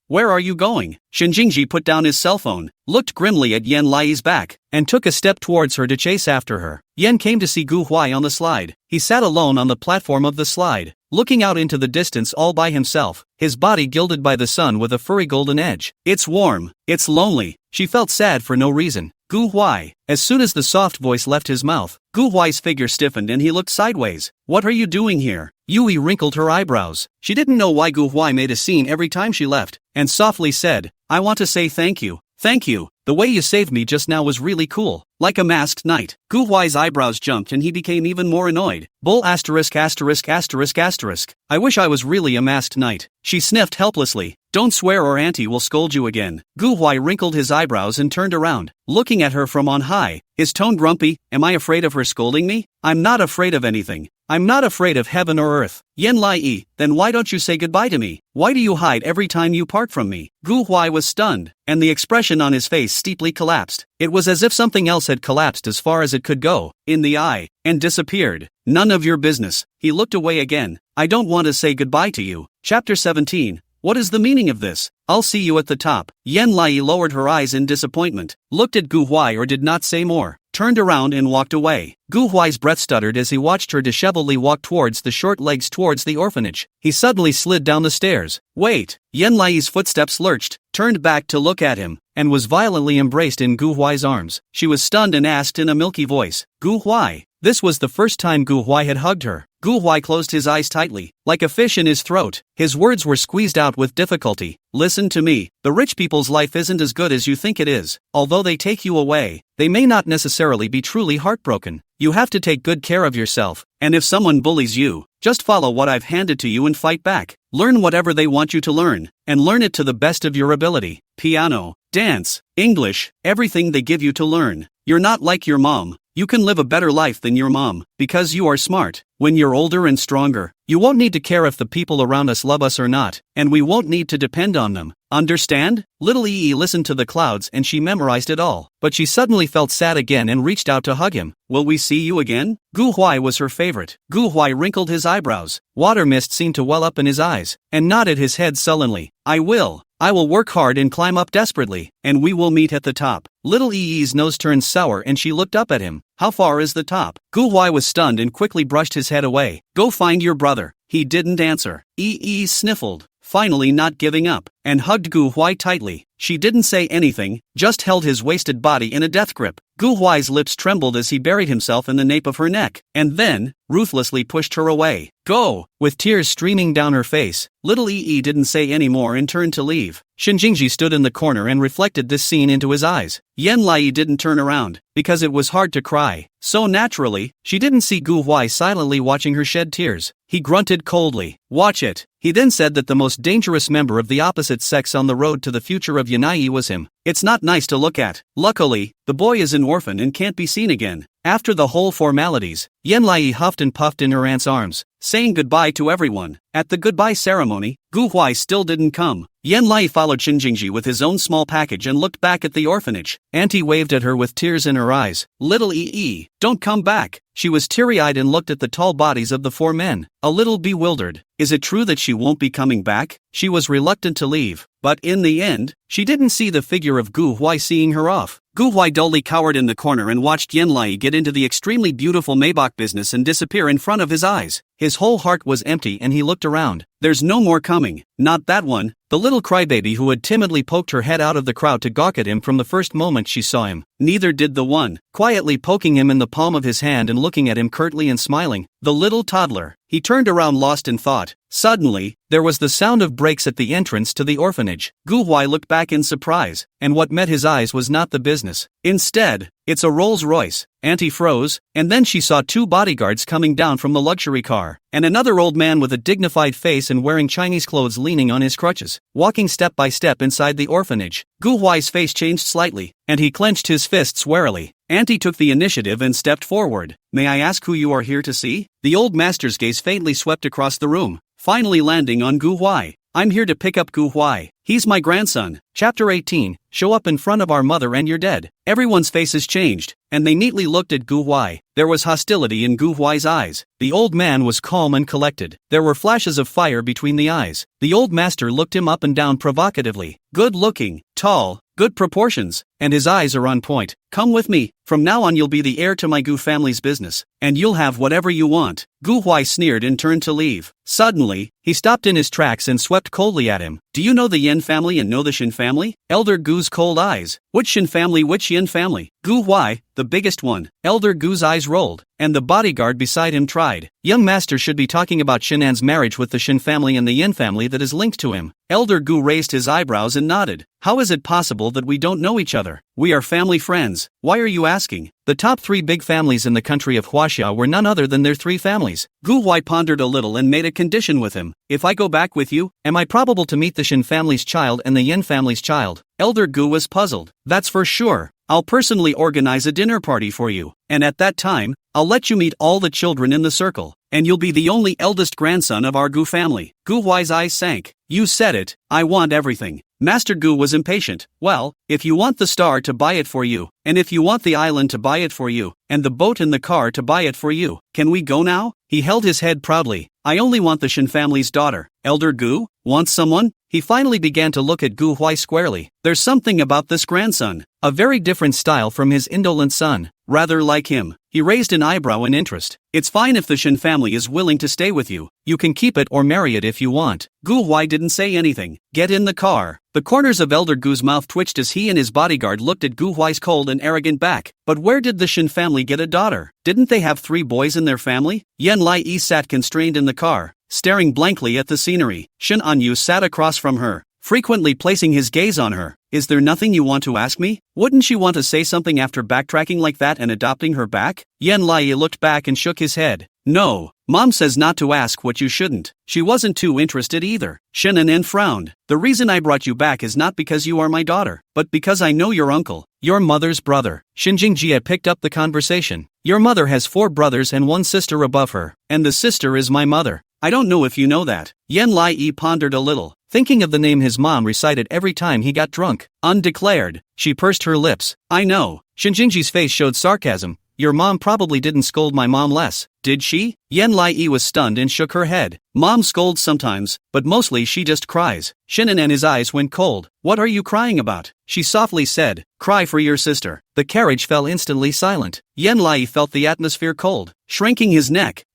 where are you going?" Shinjingji put down his cell phone, looked grimly at Yen Lai's back, and took a step towards her to chase after her. Yen came to see Gu Huai on the slide. He sat alone on the platform of the slide, looking out into the distance all by himself. his body gilded by the sun with a furry golden edge. It's warm, it's lonely. She felt sad for no reason. Gu Huai. As soon as the soft voice left his mouth, Gu Huai's figure stiffened and he looked sideways. What are you doing here? Yui wrinkled her eyebrows. She didn't know why Gu Huai made a scene every time she left, and softly said, I want to say thank you. Thank you. The way you saved me just now was really cool. Like a masked knight. Gu Huai's eyebrows jumped and he became even more annoyed. Bull asterisk asterisk asterisk asterisk. I wish I was really a masked knight. She sniffed helplessly. Don't swear or auntie will scold you again. Gu Huai wrinkled his eyebrows and turned around, looking at her from on high, his tone grumpy. Am I afraid of her scolding me? I'm not afraid of anything. I'm not afraid of heaven or earth. Yen Lai, then why don't you say goodbye to me? Why do you hide every time you part from me? Gu Huai was stunned, and the expression on his face steeply collapsed. It was as if something else had collapsed as far as it could go, in the eye, and disappeared. None of your business. He looked away again. I don't want to say goodbye to you. Chapter 17. What is the meaning of this? I'll see you at the top. Yen Lai lowered her eyes in disappointment, looked at Gu Huai or did not say more, turned around and walked away. Gu Huai's breath stuttered as he watched her disheveledly walk towards the short legs towards the orphanage. He suddenly slid down the stairs. Wait! Yen Lai's footsteps lurched, turned back to look at him, and was violently embraced in Gu Huai's arms. She was stunned and asked in a milky voice, Gu Huai? This was the first time Gu Huai had hugged her. Gu Huai closed his eyes tightly, like a fish in his throat. His words were squeezed out with difficulty. Listen to me. The rich people's life isn't as good as you think it is. Although they take you away, they may not necessarily be truly heartbroken. You have to take good care of yourself, and if someone bullies you, just follow what I've handed to you and fight back. Learn whatever they want you to learn, and learn it to the best of your ability. Piano, dance, English, everything they give you to learn. You're not like your mom. You can live a better life than your mom, because you are smart. When you're older and stronger, you won't need to care if the people around us love us or not, and we won't need to depend on them. Understand? Little Ee listened to the clouds and she memorized it all, but she suddenly felt sad again and reached out to hug him. Will we see you again? Gu Huai was her favorite. Gu Huai wrinkled his eyebrows. Water mist seemed to well up in his eyes, and nodded his head sullenly. I will work hard and climb up desperately, and we will meet at the top. Little Ee's nose turned sour and she looked up at him. How far is the top? Gu Huai was stunned and quickly brushed his head away. Go find your brother. He didn't answer. Ee sniffled, finally not giving up, and hugged Gu Huai tightly. She didn't say anything, just held his wasted body in a death grip. Gu Huai's lips trembled as he buried himself in the nape of her neck, and then, ruthlessly pushed her away. Go! With tears streaming down her face, little Ee didn't say any more and turned to leave. Shinjingji stood in the corner and reflected this scene into his eyes. Yen Lai didn't turn around, because it was hard to cry. So naturally, she didn't see Gu Huai silently watching her shed tears. He grunted coldly. Watch it. He then said that the most dangerous member of the opposite sex on the road to the future of Yanai was him. It's not nice to look at. Luckily, the boy is an orphan and can't be seen again. After the whole formalities, Yen Lai huffed and puffed in her aunt's arms, saying goodbye to everyone. At the goodbye ceremony, Gu Huai still didn't come. Yen Lai followed Shinjingji with his own small package and looked back at the orphanage. Auntie waved at her with tears in her eyes. Little Ee, don't come back. She was teary-eyed and looked at the tall bodies of the four men, a little bewildered. Is it true that she won't be coming back? She was reluctant to leave, but in the end, she didn't see the figure of Gu Huai seeing her off. Gu Huai dully cowered in the corner and watched Yen Lai get into the extremely beautiful Maybach business and disappear in front of his eyes. His whole heart was empty and he looked around. There's no more coming. Not that one. The little crybaby who had timidly poked her head out of the crowd to gawk at him from the first moment she saw him. Neither did the one, quietly poking him in the palm of his hand and looking at him curtly and smiling. The little toddler. He turned around lost in thought. Suddenly, there was the sound of brakes at the entrance to the orphanage. Gu Huai looked back in surprise, and what met his eyes was not the business. Instead, it's a Rolls Royce. Auntie froze, and then she saw two bodyguards coming down from the luxury car, and another old man with a dignified face and wearing Chinese clothes leaning on his crutches, walking step by step inside the orphanage. Gu Huai's face changed slightly, and he clenched his fists warily. Auntie took the initiative and stepped forward. May I ask who you are here to see? The old master's gaze faintly swept across the room, finally landing on Gu Huai. I'm here to pick up Gu Huai. He's my grandson. Chapter 18. Show up in front of our mother and you're dead. Everyone's faces changed, and they neatly looked at Gu Huai. There was hostility in Gu Huai's eyes. The old man was calm and collected. There were flashes of fire between the eyes. The old master looked him up and down provocatively. Good looking, tall, good proportions, and his eyes are on point. Come with me, from now on you'll be the heir to my Gu family's business, and you'll have whatever you want. Gu Huai sneered and turned to leave. Suddenly, he stopped in his tracks and swept coldly at him. Do you know the Yin family and know the Shin family? Elder Gu's cold eyes. Which Shin family, which Yin family? Gu Huai, the biggest one. Elder Gu's eyes rolled, and the bodyguard beside him tried. Young master should be talking about Shinan's marriage with the Shin family and the Yin family that is linked to him. Elder Gu raised his eyebrows and nodded. How is it possible that we don't know each other? We are family friends. Why are you asking? The top 3 big families in the country of Huaxia were none other than their 3 families. Gu Huai pondered a little and made a condition with him. If I go back with you, am I probable to meet the Shin family's child and the Yin family's child? Elder Gu was puzzled. That's for sure. I'll personally organize a dinner party for you, and at that time, I'll let you meet all the children in the circle, and you'll be the only eldest grandson of our Gu family. Gu Huai's eyes sank. You said it, I want everything. Master Gu was impatient. Well, if you want the star to buy it for you, and if you want the island to buy it for you, and the boat and the car to buy it for you, can we go now? He held his head proudly. I only want the Shin family's daughter. Elder Gu? Wants someone? He finally began to look at Gu Huai squarely. There's something about this grandson. A very different style from his indolent son. Rather like him. He raised an eyebrow in interest. It's fine if the Shin family is willing to stay with you. You can keep it or marry it if you want. Gu Huai didn't say anything. Get in the car. The corners of Elder Gu's mouth twitched as he and his bodyguard looked at Gu Huai's cold and arrogant back. But where did the Shin family get a daughter? Didn't they have 3 boys in their family? Yan Lai Yi sat constrained in the car, staring blankly at the scenery. Shin Anyu sat across from her, frequently placing his gaze on her. Is there nothing you want to ask me? Wouldn't she want to say something after backtracking like that and adopting her back? Yan Lai looked back and shook his head. No, Mom says not to ask what you shouldn't. She wasn't too interested either. Shin Anen frowned. The reason I brought you back is not because you are my daughter, but because I know your uncle, your mother's brother. Shin Jingjie picked up the conversation. Your mother has 4 brothers and 1 sister above her, and the sister is my mother. I don't know if you know that. Yan Lai pondered a little, thinking of the name his mom recited every time he got drunk. Undeclared. She pursed her lips. I know. Shin Jingjie's face showed sarcasm. Your mom probably didn't scold my mom less, did she? Yan Lai was stunned and shook her head. Mom scolds sometimes, but mostly she just cries. Shinan and his eyes went cold. What are you crying about? She softly said. Cry for your sister. The carriage fell instantly silent. Yan Lai felt the atmosphere cold, shrinking his neck.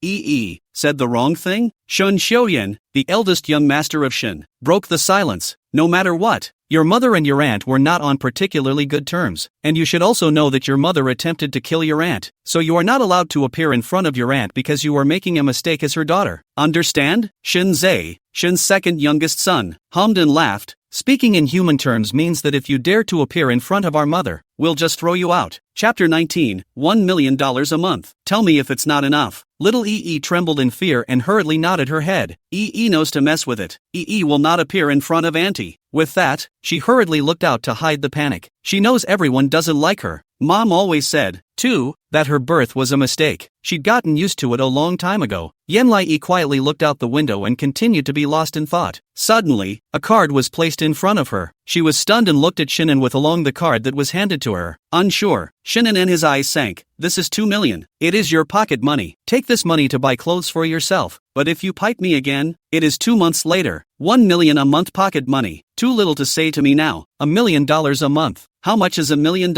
Said the wrong thing? Shun Xiuyan, the eldest young master of Shin, broke the silence. No matter what, your mother and your aunt were not on particularly good terms, and you should also know that your mother attempted to kill your aunt, so you are not allowed to appear in front of your aunt because you are making a mistake as her daughter. Understand? Shin Zai, Shin's second youngest son, hummed and laughed. Speaking in human terms means that if you dare to appear in front of our mother, we'll just throw you out. Chapter 19, $1 million a month. Tell me if it's not enough. Little trembled in fear and hurriedly nodded her head. Knows to mess with it. Will not appear in front of Auntie. With that, she hurriedly looked out to hide the panic. She knows everyone doesn't like her. Mom always said, too, that her birth was a mistake. She'd gotten used to it a long time ago. Yan Lai quietly looked out the window and continued to be lost in thought. Suddenly, a card was placed in front of her. She was stunned and looked at Shinan with along the card that was handed to her. Unsure, Shinan and his eyes sank. This is 2 million. It is your pocket money. Take this money to buy clothes for yourself. But if you pipe me again, it is 2 months later. 1 million a month pocket money. Too little to say to me now. $1 million a month. How much is $1 million?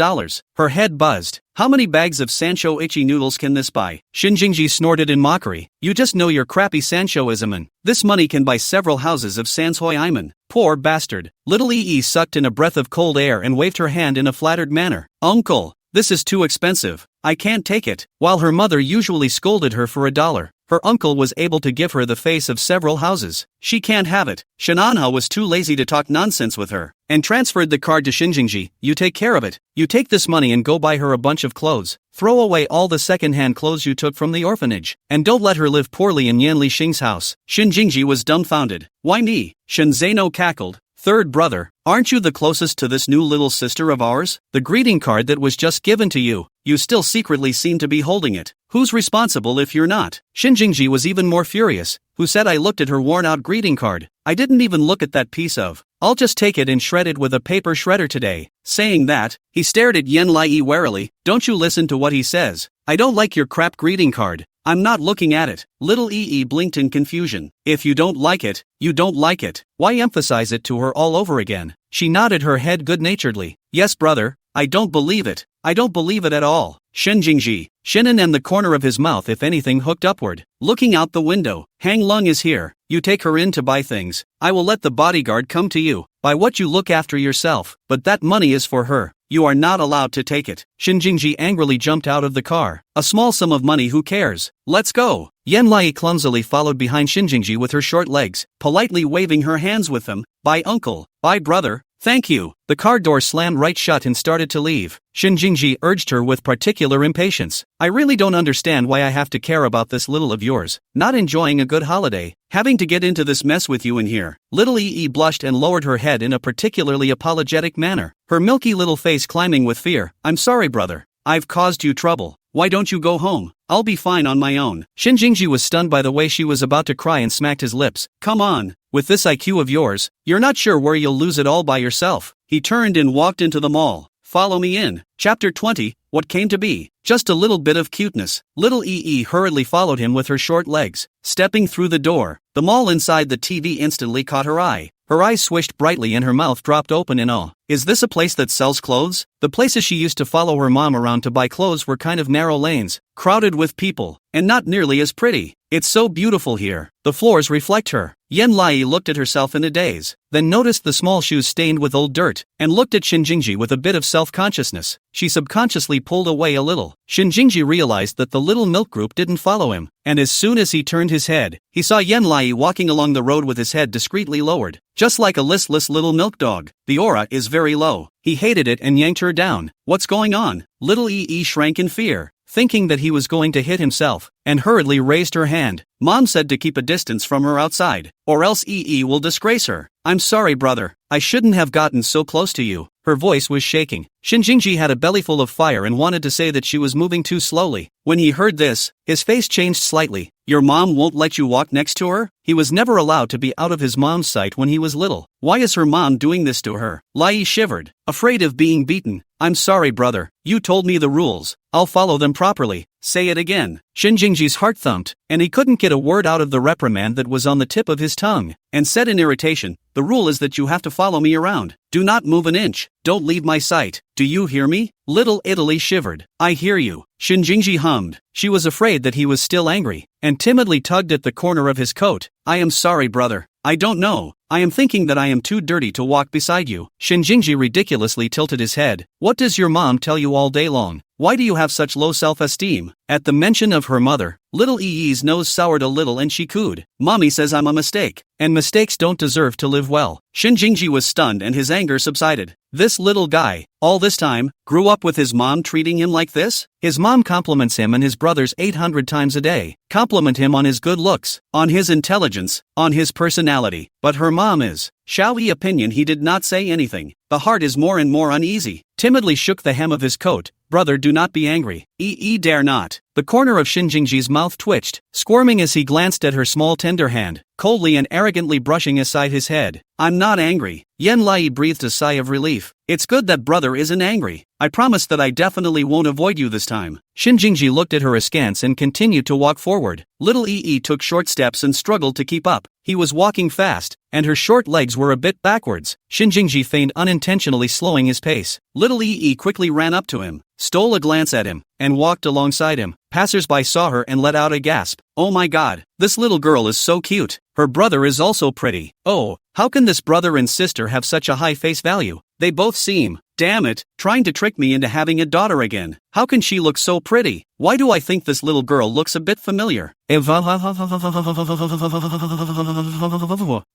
Her head buzzed. How many bags of Sancho Ichi noodles can this buy? Shin Jingji snorted in mockery. You just know your crappy Sanchoism. This money can buy several houses of Sanshoi Iman. Poor bastard. Little sucked in a breath of cold air and waved her hand in a flattered manner. Uncle, this is too expensive. I can't take it. While her mother usually scolded her for $1, her uncle was able to give her the face of several houses. She can't have it. Shananha was too lazy to talk nonsense with her, and transferred the card to Shinjingji. You take care of it. You take this money and go buy her a bunch of clothes. Throw away all the second-hand clothes you took from the orphanage, and don't let her live poorly in Yan Li Xing's house. Shinjingji was dumbfounded. Why me? Shen Zeno cackled. Third brother, aren't you the closest to this new little sister of ours? The greeting card that was just given to you, you still secretly seem to be holding it. Who's responsible if you're not? Shinjingji was even more furious. Who said I looked at her worn-out greeting card? I didn't even look at that piece of. I'll just take it and shred it with a paper shredder today. Saying that, he stared at Yan Lai warily. Don't you listen to what he says. I don't like your crap greeting card. I'm not looking at it. Little blinked in confusion. If you don't like it, you don't like it. Why emphasize it to her all over again? She nodded her head good-naturedly. Yes, brother, I don't believe it. I don't believe it at all. Shinjingji, Shinin and the corner of his mouth if anything hooked upward. Looking out the window, Hang Lung is here. You take her in to buy things. I will let the bodyguard come to you. Buy what you look after yourself, but that money is for her. You are not allowed to take it. Shinjingji angrily jumped out of the car. A small sum of money, who cares? Let's go. Yenlai clumsily followed behind Shinjingji with her short legs, politely waving her hands with them. Bye uncle. Bye brother. Thank you. The car door slammed right shut and started to leave. Shinjingji urged her with particular impatience. I really don't understand why I have to care about this little of yours. Not enjoying a good holiday. Having to get into this mess with you in here. Little Ee blushed and lowered her head in a particularly apologetic manner. Her milky little face climbing with fear. I'm sorry brother. I've caused you trouble. Why don't you go home? I'll be fine on my own. Shinjingji was stunned by the way she was about to cry and smacked his lips. Come on. With this IQ of yours, you're not sure where you'll lose it all by yourself. He turned and walked into the mall. Follow me in. Chapter 20, What Came to Be. Just a little bit of cuteness. Little Ee hurriedly followed him with her short legs. Stepping through the door, the mall inside the TV instantly caught her eye. Her eyes swished brightly and her mouth dropped open in awe. Is this a place that sells clothes? The places she used to follow her mom around to buy clothes were kind of narrow lanes, crowded with people, and not nearly as pretty. It's so beautiful here. The floors reflect her. Yen Lai looked at herself in a daze, then noticed the small shoes stained with old dirt, and looked at Shinjingji with a bit of self-consciousness. She subconsciously pulled away a little. Shinjingji realized that the little milk group didn't follow him, and as soon as he turned his head, he saw Yen Lai walking along the road with his head discreetly lowered, just like a listless little milk dog. The aura is very low. He hated it and yanked her down. What's going on? Little Ee shrank in fear, thinking that he was going to hit himself, and hurriedly raised her hand. Mom said to keep a distance from her outside, or else Ee will disgrace her. I'm sorry brother, I shouldn't have gotten so close to you. Her voice was shaking. Shinjingji had a bellyful of fire and wanted to say that she was moving too slowly. When he heard this, his face changed slightly. Your mom won't let you walk next to her? He was never allowed to be out of his mom's sight when he was little. Why is her mom doing this to her? Lai shivered, afraid of being beaten. I'm sorry brother, you told me the rules. I'll follow them properly. Say it again. Shinjingji's heart thumped, and he couldn't get a word out of the reprimand that was on the tip of his tongue, and said in irritation, the rule is that you have to follow me around. Do not move an inch. Don't leave my sight. Do you hear me? Little Italy shivered. I hear you. Shinjingji hummed. She was afraid that he was still angry, and timidly tugged at the corner of his coat. I am sorry brother. I don't know. I am thinking that I am too dirty to walk beside you. Shinjingji ridiculously tilted his head. What does your mom tell you all day long? Why do you have such low self-esteem? At the mention of her mother, little Ee's nose soured a little and she cooed. Mommy says I'm a mistake, and mistakes don't deserve to live well. Shinjingji was stunned and his anger subsided. This little guy, all this time, grew up with his mom treating him like this? His mom compliments him and his brothers 800 times a day. Compliment him on his good looks, on his intelligence, on his personality. But her mom is Xiaoyi opinion. He did not say anything. The heart is more and more uneasy. Timidly shook the hem of his coat. Brother, do not be angry. Dare not. The corner of Shinjingji's mouth twitched, squirming as he glanced at her small tender hand, coldly and arrogantly brushing aside his head. I'm not angry. Yen Lai breathed a sigh of relief. It's good that brother isn't angry. I promise that I definitely won't avoid you this time. Shinjingji looked at her askance and continued to walk forward. Little Ee took short steps and struggled to keep up. He was walking fast, and her short legs were a bit backwards. Shinjingji feigned unintentionally slowing his pace. Little Ee quickly ran up to him, stole a glance at him, and walked alongside him. Passers-by saw her and let out a gasp. Oh my god, this little girl is so cute. Her brother is also pretty. Oh, how can this brother and sister have such a high face value? They both seem, damn it, trying to trick me into having a daughter again. How can she look so pretty? Why do I think this little girl looks a bit familiar?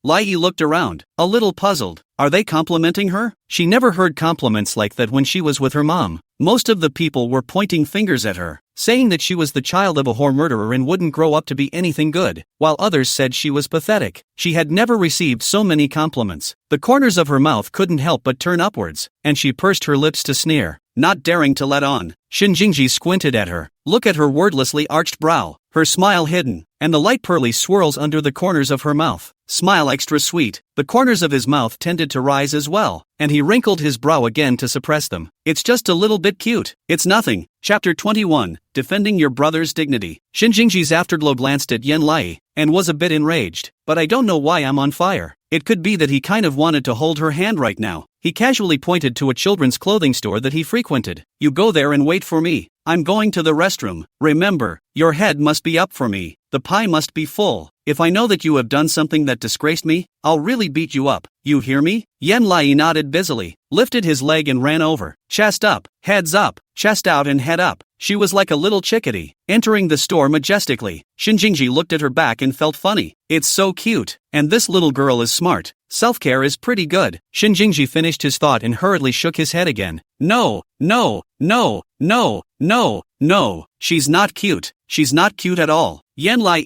Lai looked around, a little puzzled. Are they complimenting her? She never heard compliments like that when she was with her mom. Most of the people were pointing fingers at her, saying that she was the child of a whore murderer and wouldn't grow up to be anything good, while others said she was pathetic. She had never received so many compliments. The corners of her mouth couldn't help but turn upwards, and she pursed her lips to sneer, not daring to let on. Shinjingji squinted at her. Look at her wordlessly arched brow, her smile hidden, and the light pearly swirls under the corners of her mouth. Smile extra sweet. The corners of his mouth tended to rise as well, and he wrinkled his brow again to suppress them. It's just a little bit cute. It's nothing. Chapter 21, Defending Your Brother's Dignity. Shin Jingji's afterglow glanced at Yen Lai, and was a bit enraged. But I don't know why I'm on fire. It could be that he kind of wanted to hold her hand right now. He casually pointed to a children's clothing store that he frequented. You go there and wait for me. I'm going to the restroom. Remember, your head must be up for me. The pie must be full. If I know that you have done something that disgraced me, I'll really beat you up. You hear me? Yen Lai nodded busily, lifted his leg and ran over. Chest up, heads up, chest out and head up. She was like a little chickadee, entering the store majestically. Shin Jingji looked at her back and felt funny. It's so cute, and this little girl is smart. Self-care is pretty good. Shin Jingji finished his thought and hurriedly shook his head again. No, no, no, no, no, no. She's not cute. She's not cute at all. Yen Lai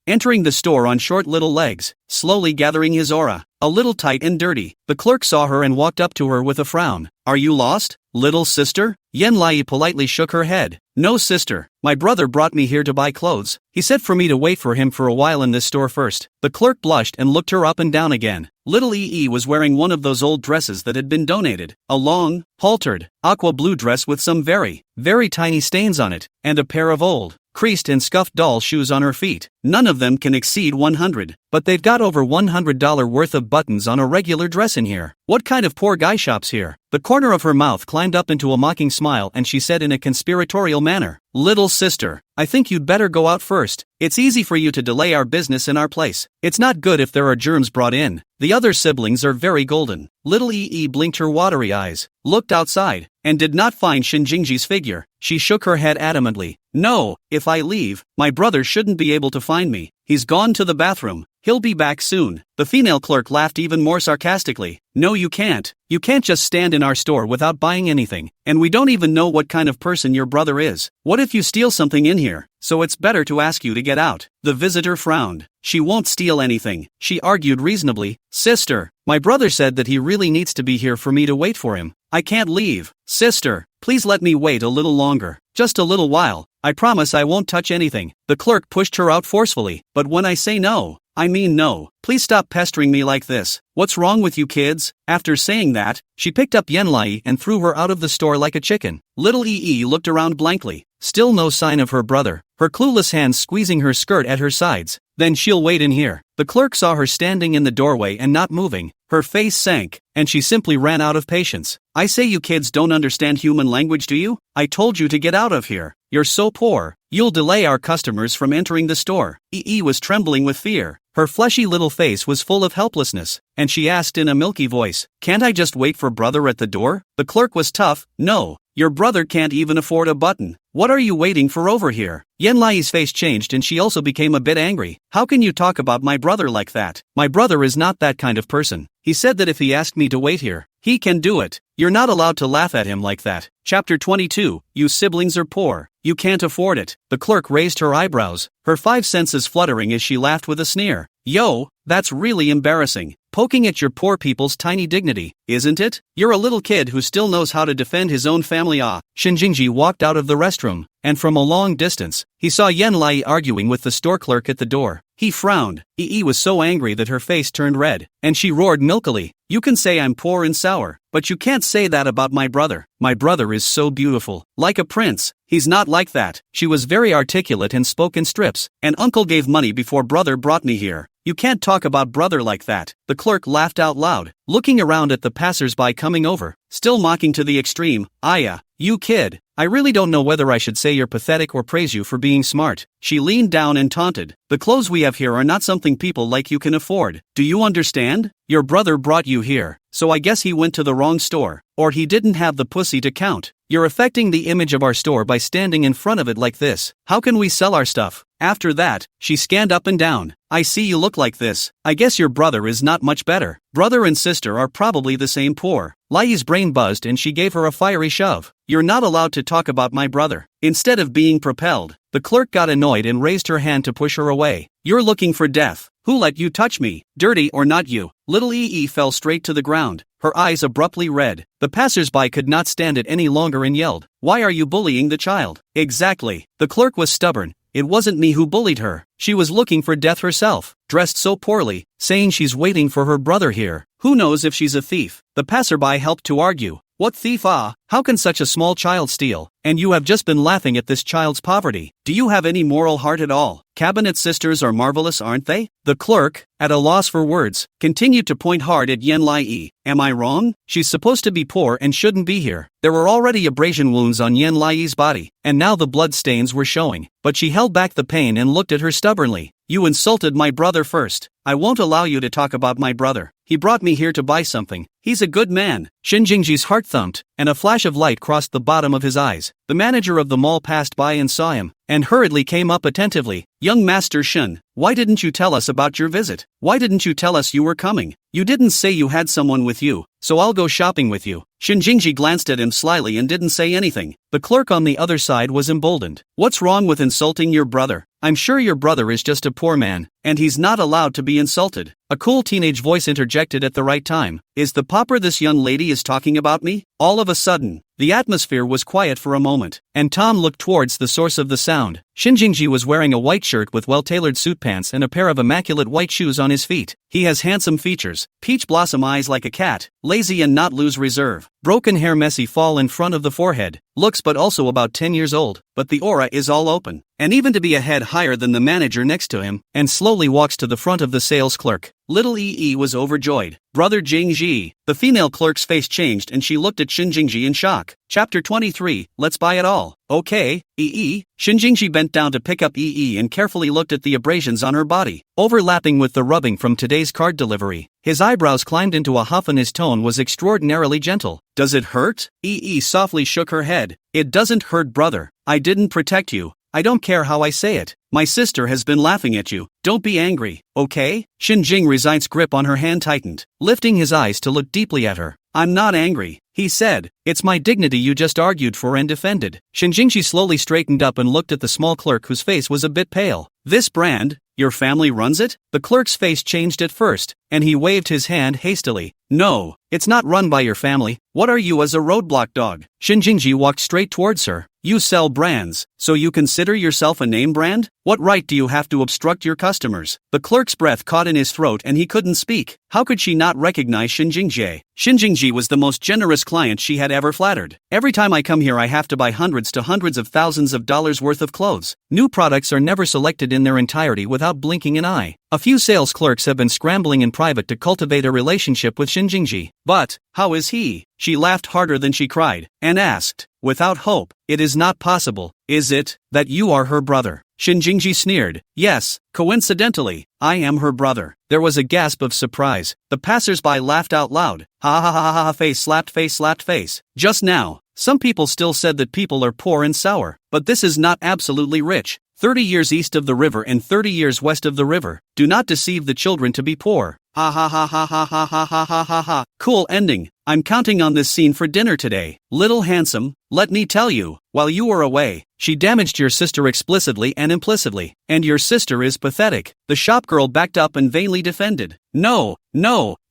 entering the store on short little legs, slowly gathering his aura. A little tight and dirty. The clerk saw her and walked up to her with a frown. Are you lost, little sister? Yen Lai politely shook her head. No sister, my brother brought me here to buy clothes. He said for me to wait for him for a while in this store first. The clerk blushed and looked her up and down again. Little EE was wearing one of those old dresses that had been donated. A long, haltered, aqua blue dress with some very, very tiny stains on it, and a pair of old, creased and scuffed doll shoes on her feet. None of them can exceed 100, but they've got over $100 worth of buttons on a regular dress in here. What kind of poor guy shops here? The corner of her mouth climbed up into a mocking smile and she said in a conspiratorial manner, Little sister, I think you'd better go out first. It's easy for you to delay our business in our place. It's not good if there are germs brought in. The other siblings are very golden. Little EE blinked her watery eyes, looked outside, and did not find Shin Jingji's figure. She shook her head adamantly. No, if I leave, my brother shouldn't be able to find me. He's gone to the bathroom. He'll be back soon. The female clerk laughed even more sarcastically. No, you can't. You can't just stand in our store without buying anything. And we don't even know what kind of person your brother is. What if you steal something in here? So it's better to ask you to get out. The visitor frowned. She won't steal anything. She argued reasonably. Sister, my brother said that he really needs to be here for me to wait for him. I can't leave. Sister, please let me wait a little longer. Just a little while. I promise I won't touch anything. The clerk pushed her out forcefully. But when I say no, I mean no. Please stop pestering me like this. What's wrong with you kids? After saying that, she picked up Yen Lai and threw her out of the store like a chicken. Little EE looked around blankly. Still no sign of her brother, her clueless hands squeezing her skirt at her sides. Then she'll wait in here. The clerk saw her standing in the doorway and not moving. Her face sank, and she simply ran out of patience. I say you kids don't understand human language, do you? I told you to get out of here. You're so poor. You'll delay our customers from entering the store. EE was trembling with fear. Her fleshy little face was full of helplessness, and she asked in a milky voice, Can't I just wait for brother at the door? The clerk was tough. No, your brother can't even afford a button. What are you waiting for over here? Yen Lai's face changed and she also became a bit angry. How can you talk about my brother like that? My brother is not that kind of person. He said that if he asked me to wait here, he can do it. You're not allowed to laugh at him like that. Chapter 22, You siblings are poor. You can't afford it. The clerk raised her eyebrows, her 5 senses fluttering as she laughed with a sneer. Yo, that's really embarrassing. Poking at your poor people's tiny dignity, isn't it? You're a little kid who still knows how to defend his own family. Shin Jingji walked out of the restroom, and from a long distance, he saw Yen Lai arguing with the store clerk at the door. He frowned. EE was so angry that her face turned red, and she roared milkily, You can say I'm poor and sour, but you can't say that about my brother. My brother is so beautiful, like a prince. He's not like that. She was very articulate and spoke in strips. And uncle gave money before brother brought me here. You can't talk about brother like that. The clerk laughed out loud, looking around at the passers-by coming over, still mocking to the extreme. Aya, you kid. I really don't know whether I should say you're pathetic or praise you for being smart. She leaned down and taunted. The clothes we have here are not something people like you can afford. Do you understand? Your brother brought you here, so I guess he went to the wrong store. Or he didn't have the pussy to count. You're affecting the image of our store by standing in front of it like this. How can we sell our stuff? After that, she scanned up and down. I see you look like this. I guess your brother is not much better. Brother and sister are probably the same poor. Lai's brain buzzed and she gave her a fiery shove. You're not allowed to talk about my brother. Instead of being propelled, the clerk got annoyed and raised her hand to push her away. You're looking for death. Who let you touch me? Dirty or not you? Little EE fell straight to the ground. her eyes abruptly red. The passersby could not stand it any longer and yelled, "Why are you bullying the child?" Exactly. The clerk was stubborn. It wasn't me who bullied her. She was looking for death herself, dressed so poorly, saying she's waiting for her brother here. Who knows if she's a thief? The passerby helped to argue. What thief? How can such a small child steal? And you have just been laughing at this child's poverty. Do you have any moral heart at all? Cabinet sisters are marvelous, aren't they? The clerk, at a loss for words, continued to point hard at Yen Lai. Am I wrong? She's supposed to be poor and shouldn't be here. There were already abrasion wounds on Yen Lai's body, and now the blood stains were showing. But she held back the pain and looked at her stubbornly. You insulted my brother first. I won't allow you to talk about my brother. He brought me here to buy something. He's a good man. Shin Jingji's heart thumped, and a flash of light crossed the bottom of his eyes. The manager of the mall passed by and saw him, and hurriedly came up attentively. Young Master Shin, why didn't you tell us about your visit? Why didn't you tell us you were coming? You didn't say you had someone with you, so I'll go shopping with you. Shin Jingji glanced at him slyly and didn't say anything. The clerk on the other side was emboldened. What's wrong with insulting your brother? I'm sure your brother is just a poor man, and he's not allowed to be insulted. A cool teenage voice interjected at the right time. Is the pauper this young lady is talking about me? All of a sudden, the atmosphere was quiet for a moment, and Tom looked towards the source of the sound. Shin Jingji was wearing a white shirt with well-tailored suit pants and a pair of immaculate white shoes on his feet. He has handsome features, peach blossom eyes like a cat, lazy and not lose reserve, broken hair messy fall in front of the forehead, looks but also about 10 years old, but the aura is all open, and even to be a head higher than the manager next to him, and slowly walks to the front of the sales clerk. Little Yi was overjoyed. Brother Jingji. The female clerk's face changed and she looked at Shin Jingji in shock. Chapter 23, let's buy it all. Okay, Yi. Shin Jingji bent down to pick up Yi and carefully looked at the abrasions on her body, overlapping with the rubbing from today's card delivery. His eyebrows climbed into a huff and his tone was extraordinarily gentle. Does it hurt? Yi softly shook her head. It doesn't hurt, brother. I didn't protect you. I don't care how I say it. My sister has been laughing at you. Don't be angry, okay? Shin Jingji's grip on her hand tightened, lifting his eyes to look deeply at her. I'm not angry, he said. It's my dignity you just argued for and defended. Shin Jingji slowly straightened up and looked at the small clerk whose face was a bit pale. This brand? Your family runs it? The clerk's face changed at first, and he waved his hand hastily. No, it's not run by your family. What are you as a roadblock dog? Shin Jingji walked straight towards her. You sell brands, so you consider yourself a name brand? What right do you have to obstruct your customers? The clerk's breath caught in his throat and he couldn't speak. How could she not recognize Shin Jingji? Shin Jingji was the most generous client she had ever flattered. Every time I come here I have to buy hundreds to hundreds of thousands of dollars worth of clothes. New products are never selected in their entirety without blinking an eye. A few sales clerks have been scrambling in private to cultivate a relationship with Shin Jingji. But, how is he? She laughed harder than she cried, and asked, without hope, it is not possible, is it, that you are her brother? Shin Jingji sneered. Yes, coincidentally, I am her brother. There was a gasp of surprise. The passersby laughed out loud. Ha ha ha ha ha, face slapped face. Just now, some people still said that people are poor and sour, but this is not absolutely rich. 30 years east of the river and 30 years west of the river. Do not deceive the children to be poor. Ha ha ha ha ha ha ha ha ha ha ha. Cool ending. I'm counting on this scene for dinner today. Little handsome, let me tell you, while you were away, she damaged your sister explicitly and implicitly, and your sister is pathetic. The shopgirl backed up and vainly defended. No,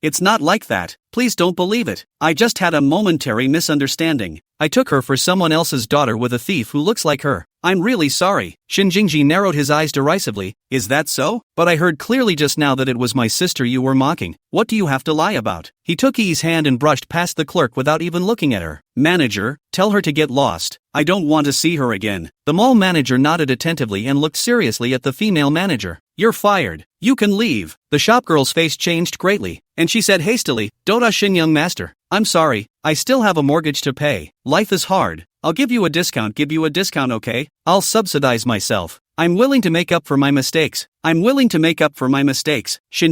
it's not like that. Please don't believe it. I just had a momentary misunderstanding. I took her for someone else's daughter with a thief who looks like her. I'm really sorry. Shin Jingji narrowed his eyes derisively. Is that so? But I heard clearly just now that it was my sister you were mocking. What do you have to lie about? He took Yi's hand and brushed past the clerk without even looking at her. Manager, tell her to get lost. I don't want to see her again. The mall manager nodded attentively and looked seriously at the female manager. You're fired. You can leave. The shopgirl's face changed greatly, and she said hastily, Dota Shin young master. I'm sorry, I still have a mortgage to pay. Life is hard. I'll give you a discount, okay? I'll subsidize myself. I'm willing to make up for my mistakes. Shin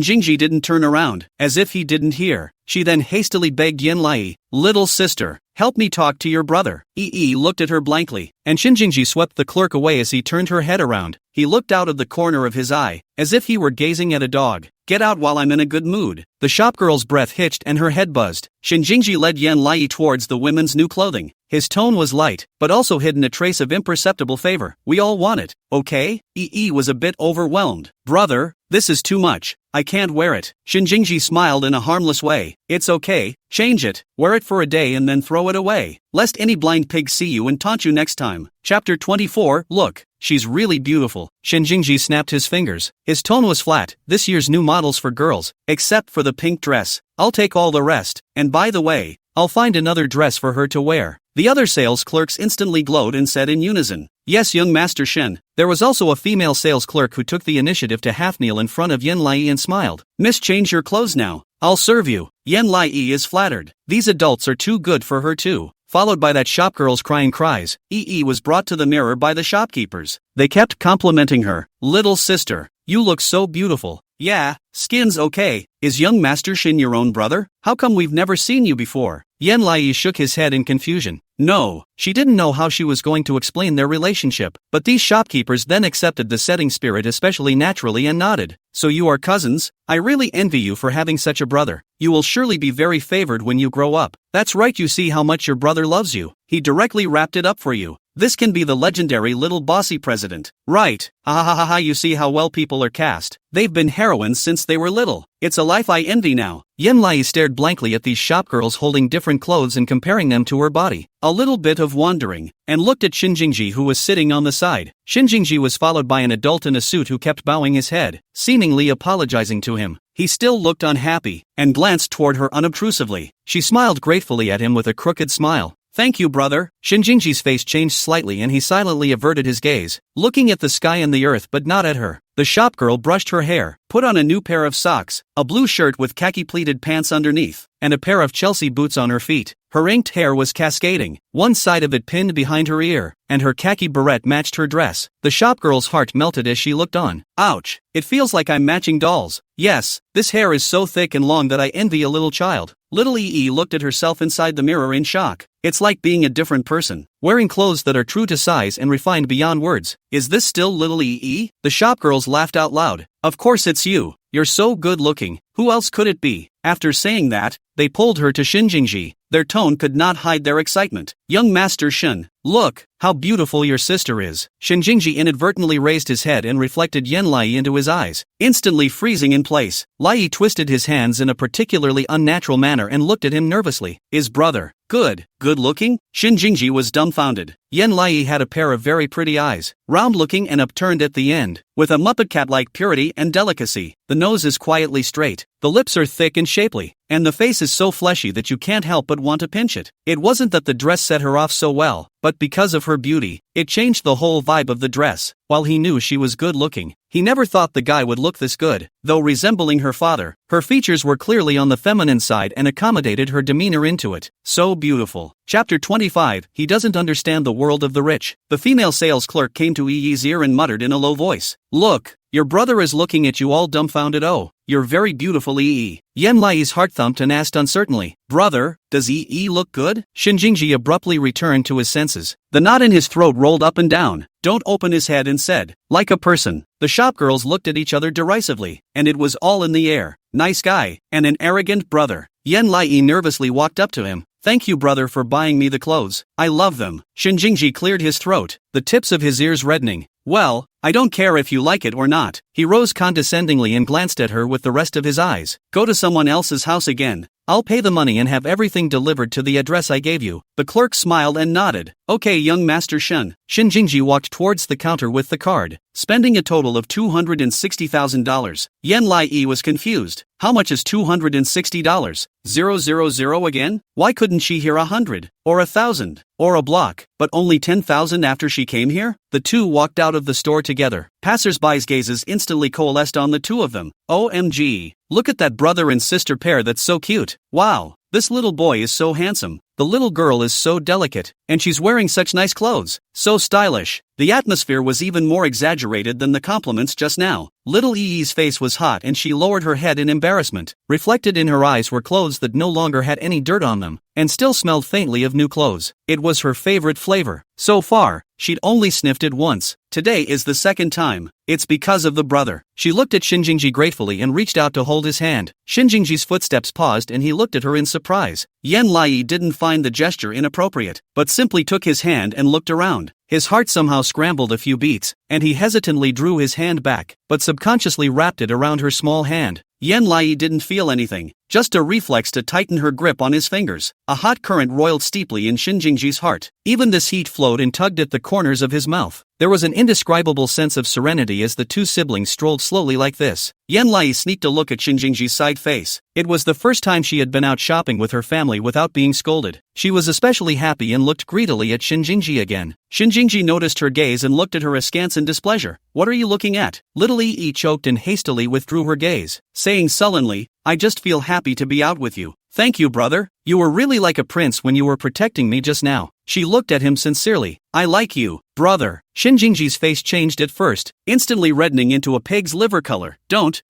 Jingji didn't turn around, as if he didn't hear. She then hastily begged Yen Lai, little sister, help me talk to your brother. Yi looked at her blankly, and Shin Jingji swept the clerk away as he turned her head around. He looked out of the corner of his eye, as if he were gazing at a dog. Get out while I'm in a good mood. The shopgirl's breath hitched and her head buzzed. Shin Jingji led Yen Lai towards the women's new clothing. His tone was light, but also hidden a trace of imperceptible favor. We all want it, okay? Yi was a bit overwhelmed. Brother, this is too much. I can't wear it. Shinjingji smiled in a harmless way. It's okay, change it, wear it for a day and then throw it away, lest any blind pig see you and taunt you next time. Chapter 24. Look, she's really beautiful. Shinjingji snapped his fingers. His tone was flat. This year's new models for girls, except for the pink dress. I'll take all the rest, and by the way, I'll find another dress for her to wear. The other sales clerks instantly glowed and said in unison, yes, young Master Shen. There was also a female sales clerk who took the initiative to half-kneel in front of Yen Lai and smiled. Miss, change your clothes now. I'll serve you. Yen Lai is flattered. These adults are too good for her too. Followed by that shopgirl's crying cries, was brought to the mirror by the shopkeepers. They kept complimenting her. Little sister, you look so beautiful. Yeah, skin's okay. Is young Master Shin your own brother? How come we've never seen you before? Yen Lai shook his head in confusion. No, she didn't know how she was going to explain their relationship, but these shopkeepers then accepted the setting spirit especially naturally and nodded. So you are cousins? I really envy you for having such a brother. You will surely be very favored when you grow up. That's right, you see how much your brother loves you. He directly wrapped it up for you. This can be the legendary little bossy president. Right, ha ha ha ha, you see how well people are cast. They've been heroines since they were little. It's a life I envy now. Yen Lai stared blankly at these shopgirls holding different clothes and comparing them to her body. A little bit of wandering, and looked at Shinjingji who was sitting on the side. Shinjingji was followed by an adult in a suit who kept bowing his head, seemingly apologizing to him. He still looked unhappy, and glanced toward her unobtrusively. She smiled gratefully at him with a crooked smile. Thank you, brother. Shinjingji's face changed slightly and he silently averted his gaze, looking at the sky and the earth but not at her. The shopgirl brushed her hair, put on a new pair of socks, a blue shirt with khaki pleated pants underneath, and a pair of Chelsea boots on her feet. Her inked hair was cascading, one side of it pinned behind her ear, and her khaki beret matched her dress. The shopgirl's heart melted as she looked on. Ouch, it feels like I'm matching dolls. Yes, this hair is so thick and long that I envy a little child. Little looked at herself inside the mirror in shock. It's like being a different person, wearing clothes that are true to size and refined beyond words. Is this still little The shopgirls laughed out loud. Of course it's you. You're so good looking. Who else could it be? After saying that, they pulled her to Shinjingji. Their tone could not hide their excitement. Young Master Shin, look, how beautiful your sister is. Shinjingji inadvertently raised his head and reflected Yen Lai into his eyes, instantly freezing in place. Lai twisted his hands in a particularly unnatural manner and looked at him nervously. His brother, good looking? Shinjingji was dumbfounded. Yen Lai had a pair of very pretty eyes, round-looking and upturned at the end, with a Muppet cat-like purity and delicacy. The nose is quietly straight, the lips are thick and shapely, and the face is so fleshy that you can't help but want to pinch it. It wasn't that the dress set her off so well, but because of her beauty, it changed the whole vibe of the dress. While he knew she was good-looking, he never thought the guy would look this good. Though resembling her father, her features were clearly on the feminine side and accommodated her demeanor into it. So beautiful. Chapter 25. He doesn't understand the world of the rich. The female sales clerk came to Yi's ear and muttered in a low voice. Look, your brother is looking at you all dumbfounded. Oh, you're very beautiful, Yi. Yen Lai's heart thumped and asked uncertainly, brother, does Yi look good? Shinjingji abruptly returned to his senses. The knot in his throat rolled up and down. Don't open his head and said, like a person. The shopgirls looked at each other derisively, and it was all in the air. Nice guy, and an arrogant brother. Yen Lai nervously walked up to him. Thank you, brother, for buying me the clothes. I love them. Shinjingji cleared his throat, the tips of his ears reddening. Well, I don't care if you like it or not. He rose condescendingly and glanced at her with the rest of his eyes. Go to someone else's house again. I'll pay the money and have everything delivered to the address I gave you. The clerk smiled and nodded. Okay, young Master Shen. Shinjingji walked towards the counter with the card, spending a total of $260,000. Yen Lai was confused. How much is $260? 000 again? Why couldn't she hear 100, or 1,000, or a block, but only 10,000 after she came here? The two walked out of the store together. Passers-by's gazes instantly coalesced on the two of them. OMG, look at that brother and sister pair, that's so cute. Wow, this little boy is so handsome. The little girl is so delicate, and she's wearing such nice clothes. So stylish. The atmosphere was even more exaggerated than the compliments just now. Little Yi's face was hot and she lowered her head in embarrassment. Reflected in her eyes were clothes that no longer had any dirt on them, and still smelled faintly of new clothes. It was her favorite flavor. So far, she'd only sniffed it once. Today is the second time. It's because of the brother. She looked at Shinjingji gratefully and reached out to hold his hand. Shinjingji's footsteps paused and he looked at her in surprise. Yan Lai didn't find the gesture inappropriate, but simply took his hand and looked around. His heart somehow scrambled a few beats, and he hesitantly drew his hand back, but subconsciously wrapped it around her small hand. Yan Lai didn't feel anything, just a reflex to tighten her grip on his fingers. A hot current roiled steeply in Shinjingji's heart. Even this heat flowed and tugged at the corners of his mouth. There was an indescribable sense of serenity as the two siblings strolled slowly like this. Yan Lai sneaked a look at Shinjingji's side face. It was the first time she had been out shopping with her family without being scolded. She was especially happy and looked greedily at Shinjingji again. Shinjingji noticed her gaze and looked at her askance in displeasure. "What are you looking at?" Little Yi choked and hastily withdrew her gaze, saying sullenly, "I just feel happy to be out with you." "Thank you, brother. You were really like a prince when you were protecting me just now." She looked at him sincerely. "I like you, brother." Shinjingji's face changed at first, instantly reddening into a pig's liver color. Don't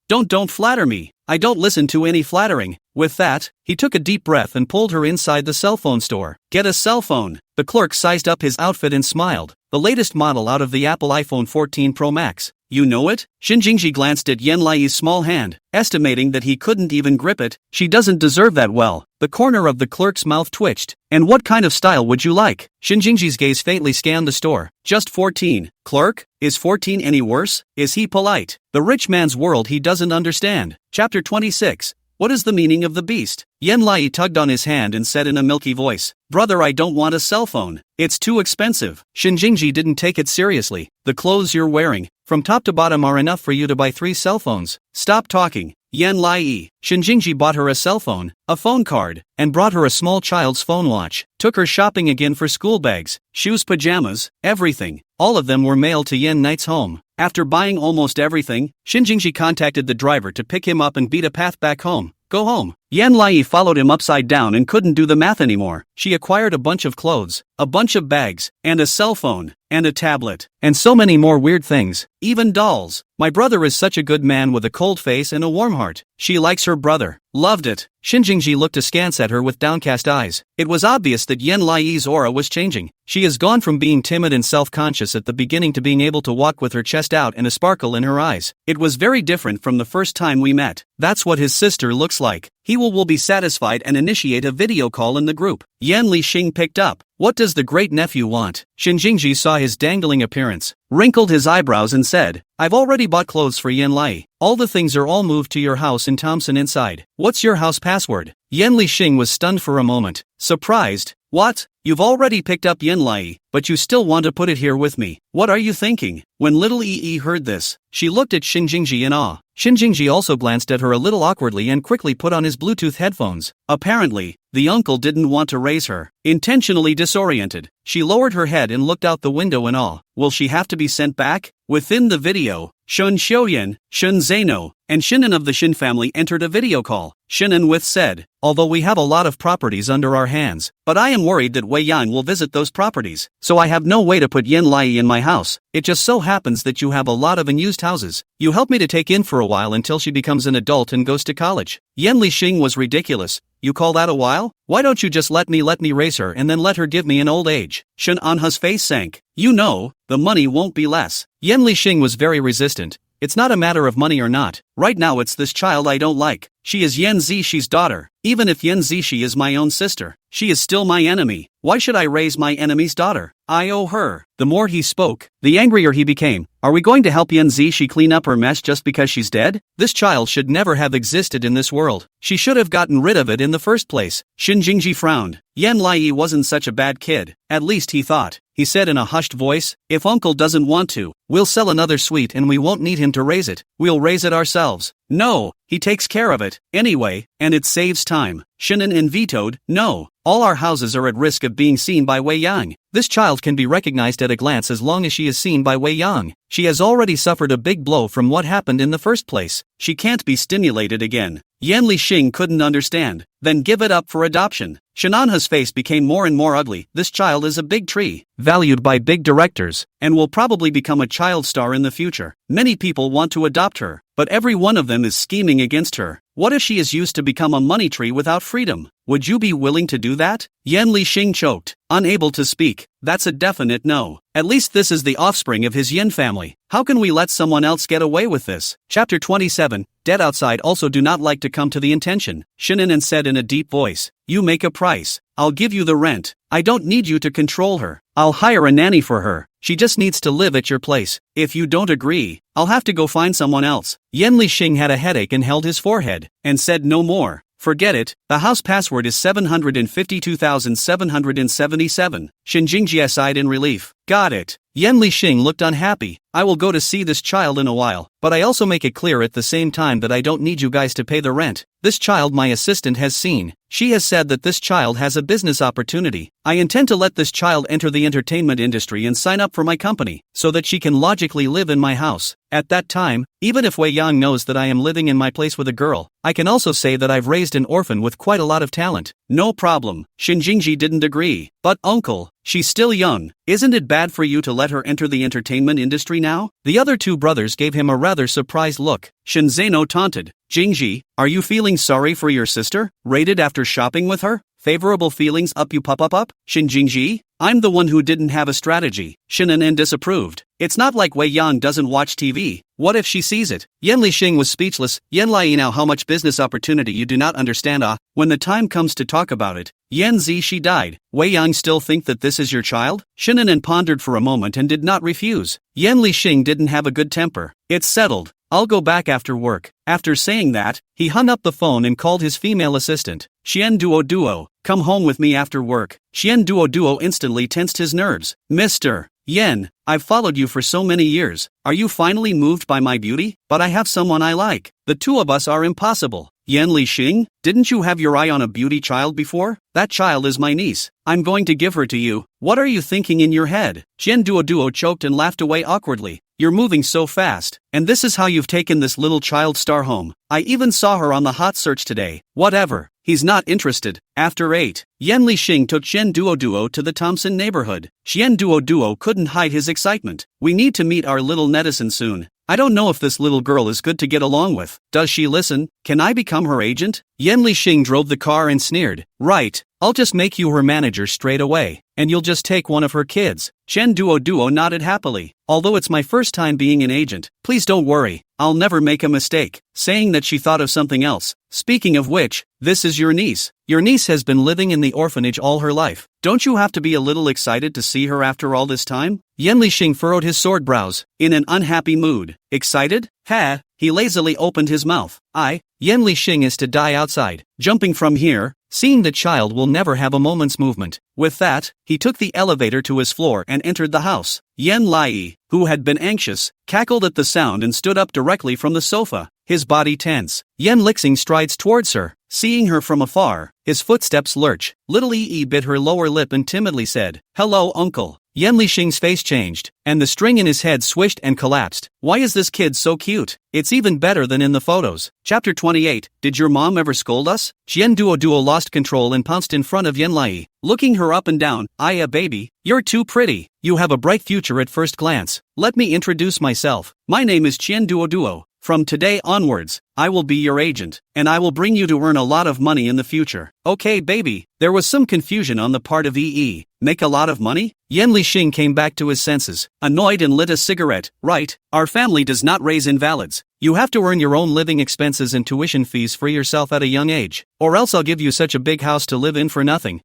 flatter me. I don't listen to any flattering." With that, he took a deep breath and pulled her inside the cell phone store. "Get a cell phone." The clerk sized up his outfit and smiled. "The latest model out of the Apple iPhone 14 Pro Max. You know it?" Shinjingji glanced at Yan Lai's small hand, estimating that he couldn't even grip it. "She doesn't deserve that well." The corner of the clerk's mouth twitched. "And what kind of style would you like?" Shinjingji's gaze faintly scanned the store. "Just 14. Clerk? Is 14 any worse? Is he polite? The rich man's world he doesn't understand." Chapter 26. What is the meaning of the beast? Yan Lai tugged on his hand and said in a milky voice, "Brother, I don't want a cell phone. It's too expensive." Shinjingji didn't take it seriously. "The clothes you're wearing, from top to bottom, are enough for you to buy 3 cell phones. Stop talking." Yan Lai. Shinjingji bought her a cell phone, a phone card, and brought her a small child's phone watch. Took her shopping again for school bags, shoes, pajamas, everything. All of them were mailed to Yan Knight's home. After buying almost everything, Shinjingji contacted the driver to pick him up and beat a path back home. Go home. Yan Lai followed him upside down and couldn't do the math anymore. She acquired a bunch of clothes, a bunch of bags, and a cell phone, and a tablet, and so many more weird things, even dolls. My brother is such a good man with a cold face and a warm heart. She likes her brother. Loved it. Shinjingji looked askance at her with downcast eyes. It was obvious that Yan Lai's aura was changing. She has gone from being timid and self-conscious at the beginning to being able to walk with her chest out and a sparkle in her eyes. It was very different from the first time we met. That's what his sister looks like. He will be satisfied and initiate a video call in the group. Yan Lixing picked up. What does the great-nephew want? Shinjingji saw his dangling appearance, wrinkled his eyebrows and said, I've already bought clothes for Yan Lai. All the things are all moved to your house in Thompson inside. What's your house password? Yan Lixing was stunned for a moment, surprised. What? You've already picked up Yan Lai, but you still want to put it here with me. What are you thinking? When little Yi heard this, she looked at Shinjingji in awe. Shinjingji also glanced at her a little awkwardly and quickly put on his Bluetooth headphones. Apparently, the uncle didn't want to raise her. Intentionally disoriented, she lowered her head and looked out the window in awe. Will she have to be sent back? Within the video, Shun Xiuyan, Shun Zeno, and Shinan of the Shin family entered a video call. Shinan with said, although we have a lot of properties under our hands, but I am worried that Wei Yang will visit those properties, so I have no way to put Yan Lai in my house. It just so happens that you have a lot of unused houses. You help me to take in for a while until she becomes an adult and goes to college. Yan Lixing was ridiculous. You call that a while? Why don't you just let me raise her and then let her give me an old age? Shun Anha's face sank. You know, the money won't be less. Yan Lixing was very resistant. It's not a matter of money or not. Right now it's this child I don't like. She is Yan Zixie's daughter. Even if Yan Zixie is my own sister, she is still my enemy. Why should I raise my enemy's daughter? I owe her. The more he spoke, the angrier he became. Are we going to help Yan Zixie clean up her mess just because she's dead? This child should never have existed in this world. She should have gotten rid of it in the first place. Shinjingji frowned. Yan Lai wasn't such a bad kid. At least he thought. He said in a hushed voice, if uncle doesn't want to, we'll sell another suite and we won't need him to raise it. We'll raise it ourselves. No, he takes care of it, anyway, and it saves time. Shinan vetoed, no. All our houses are at risk of being seen by Wei Yang. This child can be recognized at a glance as long as she is seen by Wei Yang. She has already suffered a big blow from what happened in the first place. She can't be stimulated again. Yan Lixing couldn't understand. Then give it up for adoption. Shananha's face became more and more ugly. This child is a big tree, valued by big directors, and will probably become a child star in the future. Many people want to adopt her, but every one of them them is scheming against her. What if she is used to become a money tree without freedom? Would you be willing to do that? Yan Lixing choked, unable to speak. That's a definite no. At least this is the offspring of his Yin family. How can we let someone else get away with this? Chapter 27. Dead outside also do not like to come to the intention. Shinanen said in a deep voice. You make a price. I'll give you the rent. I don't need you to control her. I'll hire a nanny for her. She just needs to live at your place. If you don't agree, I'll have to go find someone else. Yan Lixing had a headache and held his forehead, and said no more. Forget it, the house password is 752,777. Shin Jingjie sighed in relief. Got it. Yan Lixing looked unhappy. I will go to see this child in a while, but I also make it clear at the same time that I don't need you guys to pay the rent. This child my assistant has seen. She has said that this child has a business opportunity. I intend to let this child enter the entertainment industry and sign up for my company, so that she can logically live in my house. At that time, even if Wei Yang knows that I am living in my place with a girl, I can also say that I've raised an orphan with quite a lot of talent. No problem. Shin Jingji didn't agree. But uncle, she's still young. Isn't it bad for you to let her enter the entertainment industry now? The other two brothers gave him a rather surprised look. Shin Zeno taunted. Jingji, are you feeling sorry for your sister? Rated after shopping with her? Favorable feelings up you up? Shin Jingji? I'm the one who didn't have a strategy. Shinanen disapproved. It's not like Wei Yang doesn't watch TV. What if she sees it? Yan Lixing was speechless. Yan Lai now how much business opportunity you do not understand when the time comes to talk about it. Yan Zi she died. Wei Yang still think that this is your child? Shinanen pondered for a moment and did not refuse. Yan Lixing didn't have a good temper. It's settled. I'll go back after work. After saying that, he hung up the phone and called his female assistant. Xian Duo, come home with me after work. Xian Duo instantly tensed his nerves. Mr. Yen, I've followed you for so many years. Are you finally moved by my beauty? But I have someone I like. The two of us are impossible. Yan Lixing, didn't you have your eye on a beauty child before? That child is my niece. I'm going to give her to you. What are you thinking in your head? Xian Duo choked and laughed away awkwardly. You're moving so fast. And this is how you've taken this little child star home. I even saw her on the hot search today. Whatever. He's not interested. After 8, Yan Lixing took Xian Duo to the Thompson neighborhood. Xian Duo couldn't hide his excitement. We need to meet our little netizen soon. I don't know if this little girl is good to get along with. Does she listen? Can I become her agent? Yan Lixing drove the car and sneered. Right, I'll just make you her manager straight away, and you'll just take one of her kids. Xian Duo nodded happily. Although it's my first time being an agent, please don't worry, I'll never make a mistake. Saying that she thought of something else. Speaking of which, this is your niece. Your niece has been living in the orphanage all her life. Don't you have to be a little excited to see her after all this time? Yan Lixing furrowed his sword brows, in an unhappy mood. Excited? Ha! He lazily opened his mouth. Yan Lixing is to die outside. Jumping from here, seeing the child will never have a moment's movement. With that, he took the elevator to his floor and entered the house. Yan Lai, who had been anxious, cackled at the sound and stood up directly from the sofa, his body tense. Yan Lixing strides towards her. Seeing her from afar, his footsteps lurch. Little Yi bit her lower lip and timidly said, "Hello, uncle." Yan Lixing's face changed, and the string in his head swished and collapsed. Why is this kid so cute? It's even better than in the photos. Chapter 28. Did your mom ever scold us? Xian Duo lost control and pounced in front of Yan Lai, looking her up and down. Baby, you're too pretty. You have a bright future at first glance. Let me introduce myself. My name is Xian Duo. From today onwards, I will be your agent, and I will bring you to earn a lot of money in the future. Okay, baby. There was some confusion on the part of EE. Make a lot of money? Yan Lixing came back to his senses, annoyed, and lit a cigarette. Right, our family does not raise invalids. You have to earn your own living expenses and tuition fees for yourself at a young age, or else I'll give you such a big house to live in for nothing.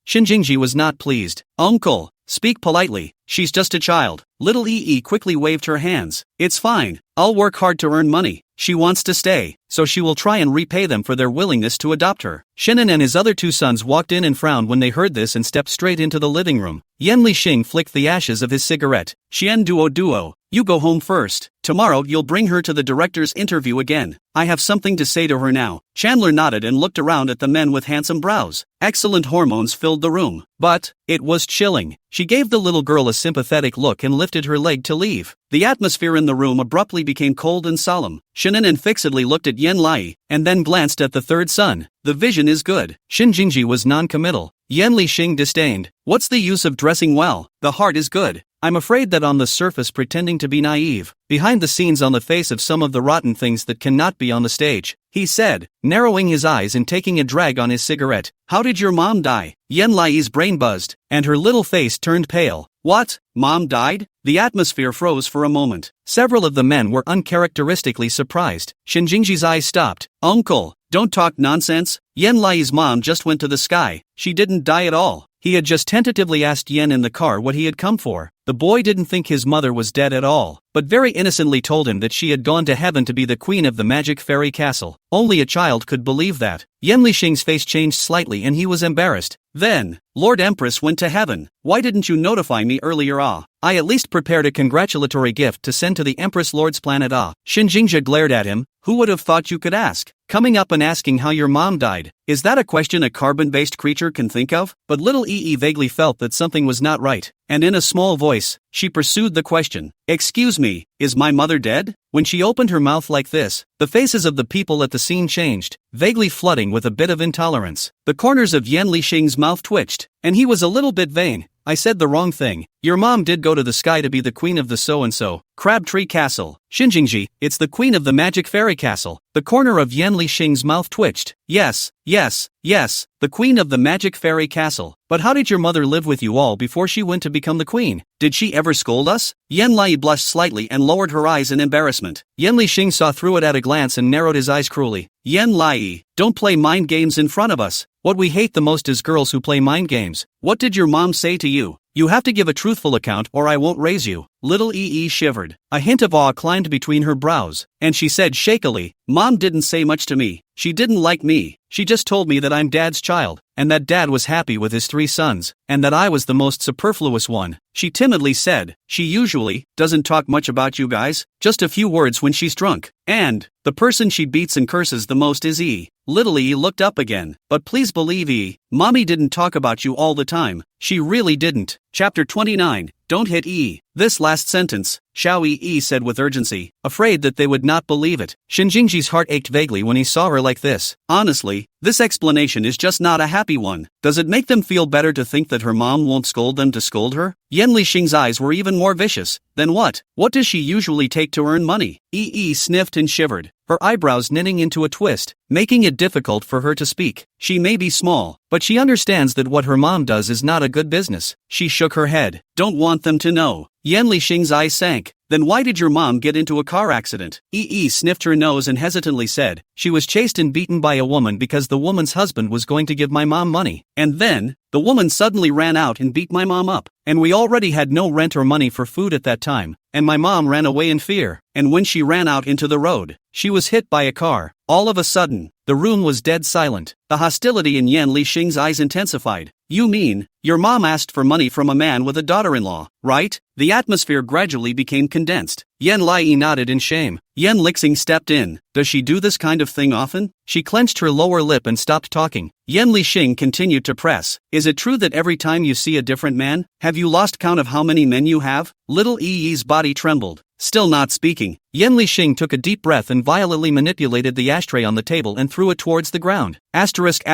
Shin Jingji was not pleased. Uncle, speak politely. She's just a child. Little EE quickly waved her hands. It's fine. I'll work hard to earn money. She wants to stay, so she will try and repay them for their willingness to adopt her. Shinan and his other two sons walked in and frowned when they heard this and stepped straight into the living room. Yan Lixing flicked the ashes of his cigarette. Xian Duo, you go home first. Tomorrow you'll bring her to the director's interview again. I have something to say to her now. Chandler nodded and looked around at the men with handsome brows. Excellent hormones filled the room, but it was chilling. She gave the little girl a sympathetic look and lifted her leg to leave. The atmosphere in the room abruptly became cold and solemn. Shinanen fixedly looked at Yan Lai, and then glanced at the third son. The vision is good. Shin Jingji was non-committal. Yan Lixing disdained. What's the use of dressing well? The heart is good. I'm afraid that on the surface pretending to be naive, behind the scenes on the face of some of the rotten things that cannot be on the stage," he said, narrowing his eyes and taking a drag on his cigarette. "How did your mom die?" Yen Lai's brain buzzed, and her little face turned pale. "What? Mom died?" The atmosphere froze for a moment. Several of the men were uncharacteristically surprised. Shin Jingji's eyes stopped. "Uncle, don't talk nonsense. Yen Lai's mom just went to the sky. She didn't die at all." He had just tentatively asked Yen in the car what he had come for. The boy didn't think his mother was dead at all, but very innocently told him that she had gone to heaven to be the queen of the magic fairy castle. Only a child could believe that. Yen Lixing's face changed slightly and he was embarrassed. "Then, Lord Empress went to heaven. Why didn't you notify me earlier? I at least prepared a congratulatory gift to send to the Empress Lord's planet. Shin Jingjia glared at him. "Who would have thought you could ask? Coming up and asking how your mom died. Is that a question a carbon-based creature can think of?" But little Yi vaguely felt that something was not right, and in a small voice, she pursued the question. "Excuse me, is my mother dead?" When she opened her mouth like this, the faces of the people at the scene changed, vaguely flooding with a bit of intolerance. The corners of Yen Lixing's mouth twitched, and he was a little bit vain. "I said the wrong thing. Your mom did go to the sky to be the queen of the so-and-so Crabtree Castle. Shinjingji, it's the queen of the magic fairy castle." The corner of Yen Lixing's mouth twitched. Yes, the queen of the magic fairy castle. But how did your mother live with you all before she went to become the queen? Did she ever scold us?" Yen Lai blushed slightly and lowered her eyes in embarrassment. Yen Lixing saw through it at a glance and narrowed his eyes cruelly. "Yen Lai, don't play mind games in front of us. What we hate the most is girls who play mind games. What did your mom say to you? You have to give a truthful account or I won't raise you." Little Yi shivered. A hint of awe climbed between her brows, and she said shakily, "Mom didn't say much to me. She didn't like me. She just told me that I'm Dad's child, and that Dad was happy with his 3 sons, and that I was the most superfluous one." She timidly said, "She usually doesn't talk much about you guys, just a few words when she's drunk. And the person she beats and curses the most is E." Little E looked up again. "But please believe E, Mommy didn't talk about you all the time. She really didn't." Chapter 29, Don't Hit E. This last sentence, Xiao Yi said with urgency, afraid that they would not believe it. Shinjingji's heart ached vaguely when he saw her like this. Honestly, this explanation is just not a happy one. Does it make them feel better to think that her mom won't scold them to scold her? Yen Lixing's eyes were even more vicious. Then what? What does she usually take to earn money? Yi sniffed and shivered, her eyebrows knitting into a twist, making it difficult for her to speak. She may be small, but she understands that what her mom does is not a good business. She shook her head. "Don't want them to know." Yen Lixing's eyes sank. "Then why did your mom get into a car accident?" Yi sniffed her nose and hesitantly said, "She was chased and beaten by a woman because the woman's husband was going to give my mom money. And then, the woman suddenly ran out and beat my mom up. And we already had no rent or money for food at that time. And my mom ran away in fear. And when she ran out into the road, she was hit by a car. All of a sudden, the room was dead silent." The hostility in Yen Lixing's eyes intensified. "You mean, your mom asked for money from a man with a daughter-in-law, right?" The atmosphere gradually became condensed. Yen Lai nodded in shame. Yen Lixing stepped in. "Does she do this kind of thing often?" She clenched her lower lip and stopped talking. Yen Lixing continued to press. "Is it true that every time you see a different man, have you lost count of how many men you have?" Little Yi's body trembled. Still not speaking, Yen Lixing took a deep breath and violently manipulated the ashtray on the table and threw it towards the ground. Asterisk.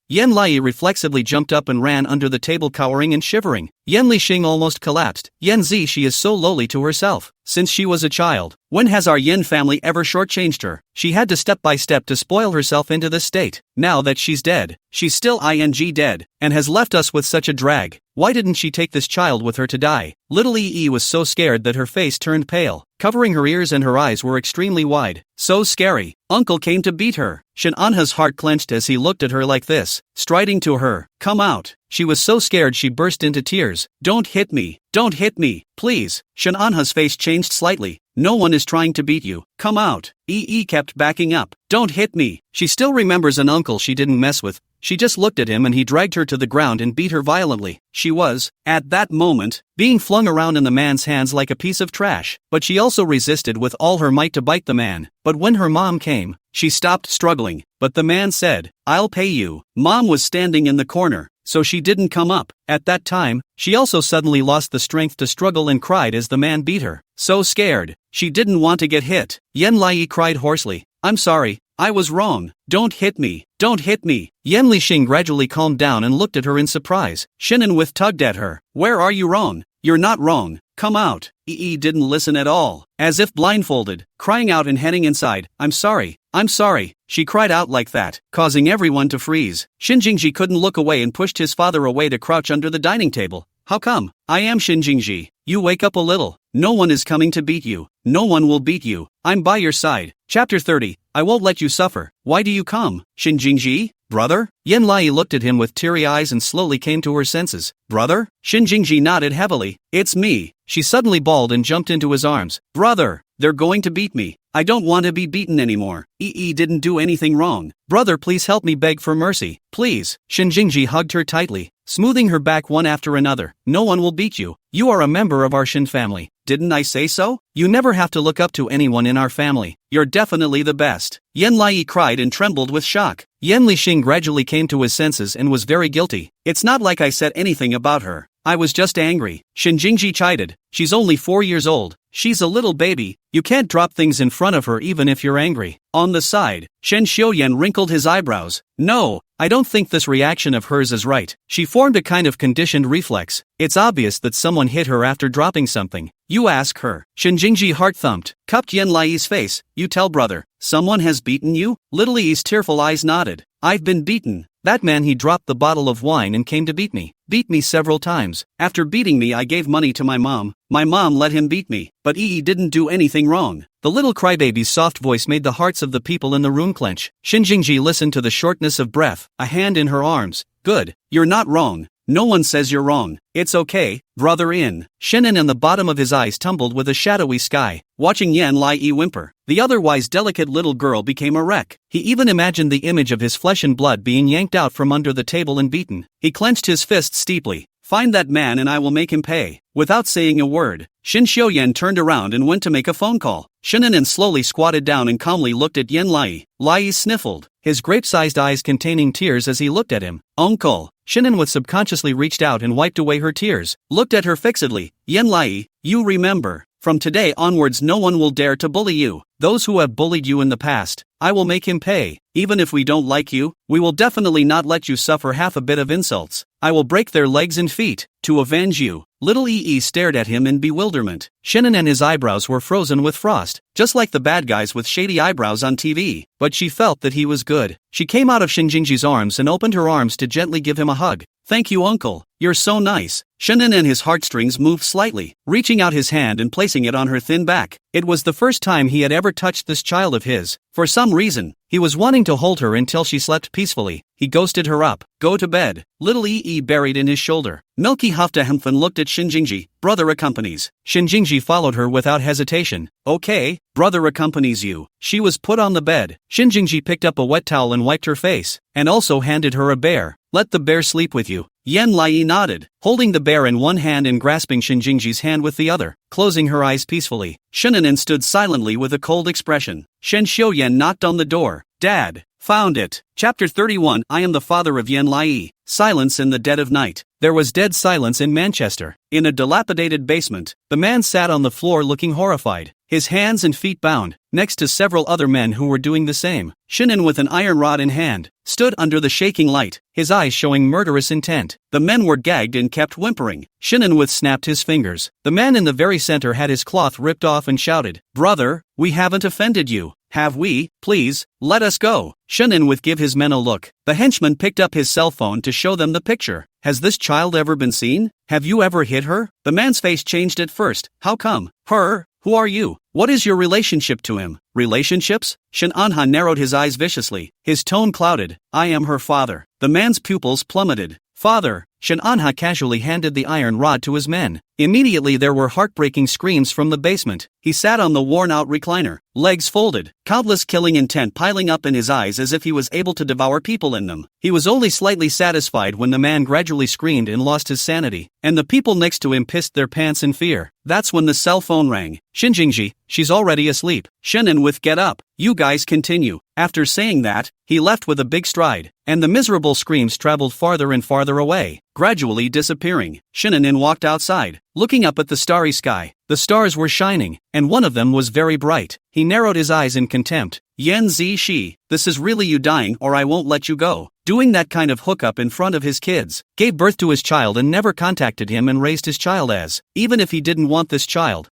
Yen Lai reflexively jumped up and ran under the table, cowering and shivering. Yen Lixing almost collapsed. "Yen Zi, she is so lowly to herself. Since she was a child, when has our Yen family ever shortchanged her? She had to step by step to spoil herself into this state. Now that she's dead, she's still dead, and has left us with such a drag. Why didn't she take this child with her to die?" Little Yi was so scared that her face turned pale, covering her ears, and her eyes were extremely wide. "So scary. Uncle came to beat her." Shin Anha's heart clenched as he looked at her like this, striding to her. "Come out." She was so scared she burst into tears. "Don't hit me. Don't hit me, please." Shin Anha's face changed slightly. "No one is trying to beat you. Come out." Yi kept backing up. "Don't hit me." She still remembers an uncle she didn't mess with. She just looked at him and he dragged her to the ground and beat her violently. She was, at that moment, being flung around in the man's hands like a piece of trash. But she also resisted with all her might to bite the man. But when her mom came, she stopped struggling. But the man said, "I'll pay you." Mom was standing in the corner, so she didn't come up. At that time, she also suddenly lost the strength to struggle and cried as the man beat her. So scared, she didn't want to get hit. Yen Lai cried hoarsely, "I'm sorry, I was wrong. Don't hit me. Don't hit me. Yan Lixing gradually calmed down and looked at her in surprise. Shannon with tugged at her. Where are you wrong? You're not wrong. Come out. Yi didn't listen at all. As if blindfolded, crying out and heading inside. I'm sorry. I'm sorry. She cried out like that, causing everyone to freeze. Shinjingji couldn't look away and pushed his father away to crouch under the dining table. How come? I am Shinjingji. You wake up a little. No one is coming to beat you. No one will beat you. I'm by your side. Chapter 30. I won't let you suffer. Why do you come? Shinjingji? Brother? Yan Lai looked at him with teary eyes and slowly came to her senses. Brother? Shinjingji nodded heavily. It's me. She suddenly bawled and jumped into his arms. Brother! They're going to beat me. I don't want to be beaten anymore. Yi didn't do anything wrong. Brother, please help me beg for mercy. Please. Shinjingji hugged her tightly, smoothing her back one after another. No one will beat you. You are a member of our Shin family. Didn't I say so? You never have to look up to anyone in our family. You're definitely the best. Yan Lai cried and trembled with shock. Yan Lixing gradually came to his senses and was very guilty. It's not like I said anything about her. I was just angry. Shinjingji chided. She's only 4 years old. She's a little baby. You can't drop things in front of her even if you're angry. On the side, Shen Xiuyan wrinkled his eyebrows. No, I don't think this reaction of hers is right. She formed a kind of conditioned reflex. It's obvious that someone hit her after dropping something. You ask her. Shinjingji heart thumped, cupped Yan Lai's face. You tell brother. Someone has beaten you? Little Yi's tearful eyes nodded. I've been beaten. That man, he dropped the bottle of wine and came to beat me. Beat me several times. After beating me, I gave money to my mom. My mom let him beat me. But Yi didn't do anything wrong. The little crybaby's soft voice made the hearts of the people in the room clench. Shinjingji listened to the shortness of breath, a hand in her arms. Good. You're not wrong. No one says you're wrong. It's okay, brother in. Shannon and the bottom of his eyes tumbled with a shadowy sky, watching Yan Lai whimper. The otherwise delicate little girl became a wreck. He even imagined the image of his flesh and blood being yanked out from under the table and beaten. He clenched his fists steeply. Find that man and I will make him pay. Without saying a word, Shin Xiuyan turned around and went to make a phone call. Shannon slowly squatted down and calmly looked at Yan Lai. Lai sniffled, his grape-sized eyes containing tears as he looked at him. Uncle. Shannon subconsciously reached out and wiped away her tears, looked at her fixedly. Yan Lai, you remember. From today onwards no one will dare to bully you. Those who have bullied you in the past, I will make him pay. Even if we don't like you, we will definitely not let you suffer half a bit of insults. I will break their legs and feet, to avenge you. Little Yi stared at him in bewilderment. Shannon and his eyebrows were frozen with frost, just like the bad guys with shady eyebrows on TV. But she felt that he was good. She came out of Shinjingji's arms and opened her arms to gently give him a hug. Thank you, uncle. You're so nice. Shannon and his heartstrings moved slightly, reaching out his hand and placing it on her thin back. It was the first time he had ever touched this child of his. For some reason, he was wanting to hold her until she slept peacefully. He ghosted her up. Go to bed. Little Yi buried in his shoulder. Milky Haftahamfan looked at Shinjingji. Brother accompanies. Shinjingji followed her without hesitation. Okay, brother accompanies you. She was put on the bed. Shinjingji picked up a wet towel and wiped her face, and also handed her a bear. Let the bear sleep with you. Yan Lai nodded, holding the bear in one hand and grasping Shinjingji's hand with the other, closing her eyes peacefully. Shannon stood silently with a cold expression. Shen Xiuyan knocked on the door. Dad. Found it. Chapter 31. I am the father of Yan Lai. Silence in the dead of night. There was dead silence in Manchester. In a dilapidated basement, the man sat on the floor looking horrified, his hands and feet bound, next to several other men who were doing the same. Shannon, with an iron rod in hand, stood under the shaking light, his eyes showing murderous intent. The men were gagged and kept whimpering. Shannon snapped his fingers. The man in the very center had his cloth ripped off and shouted, Brother, we haven't offended you. Have we? Please, let us go. Shannon give his men a look. The henchman picked up his cell phone to show them the picture. Has this child ever been seen? Have you ever hit her? The man's face changed at first. How come? Her? Who are you? What is your relationship to him? Relationships? Shen Anha narrowed his eyes viciously. His tone clouded. I am her father. The man's pupils plummeted. Father. Shen Anha casually handed the iron rod to his men. Immediately there were heartbreaking screams from the basement. He sat on the worn-out recliner, legs folded, countless killing intent piling up in his eyes as if he was able to devour people in them. He was only slightly satisfied when the man gradually screamed and lost his sanity, and the people next to him pissed their pants in fear. That's when the cell phone rang. Shinjingji, she's already asleep. Shannon get up. You guys continue. After saying that, he left with a big stride, and the miserable screams traveled farther and farther away, gradually disappearing. Shannon walked outside, looking up at the starry sky. The stars were shining, and one of them was very bright. He narrowed his eyes in contempt. Yan Zishi, this is really you dying or I won't let you go. Doing that kind of hookup in front of his kids. Gave birth to his child and never contacted him and raised his child as. Even if he didn't want this child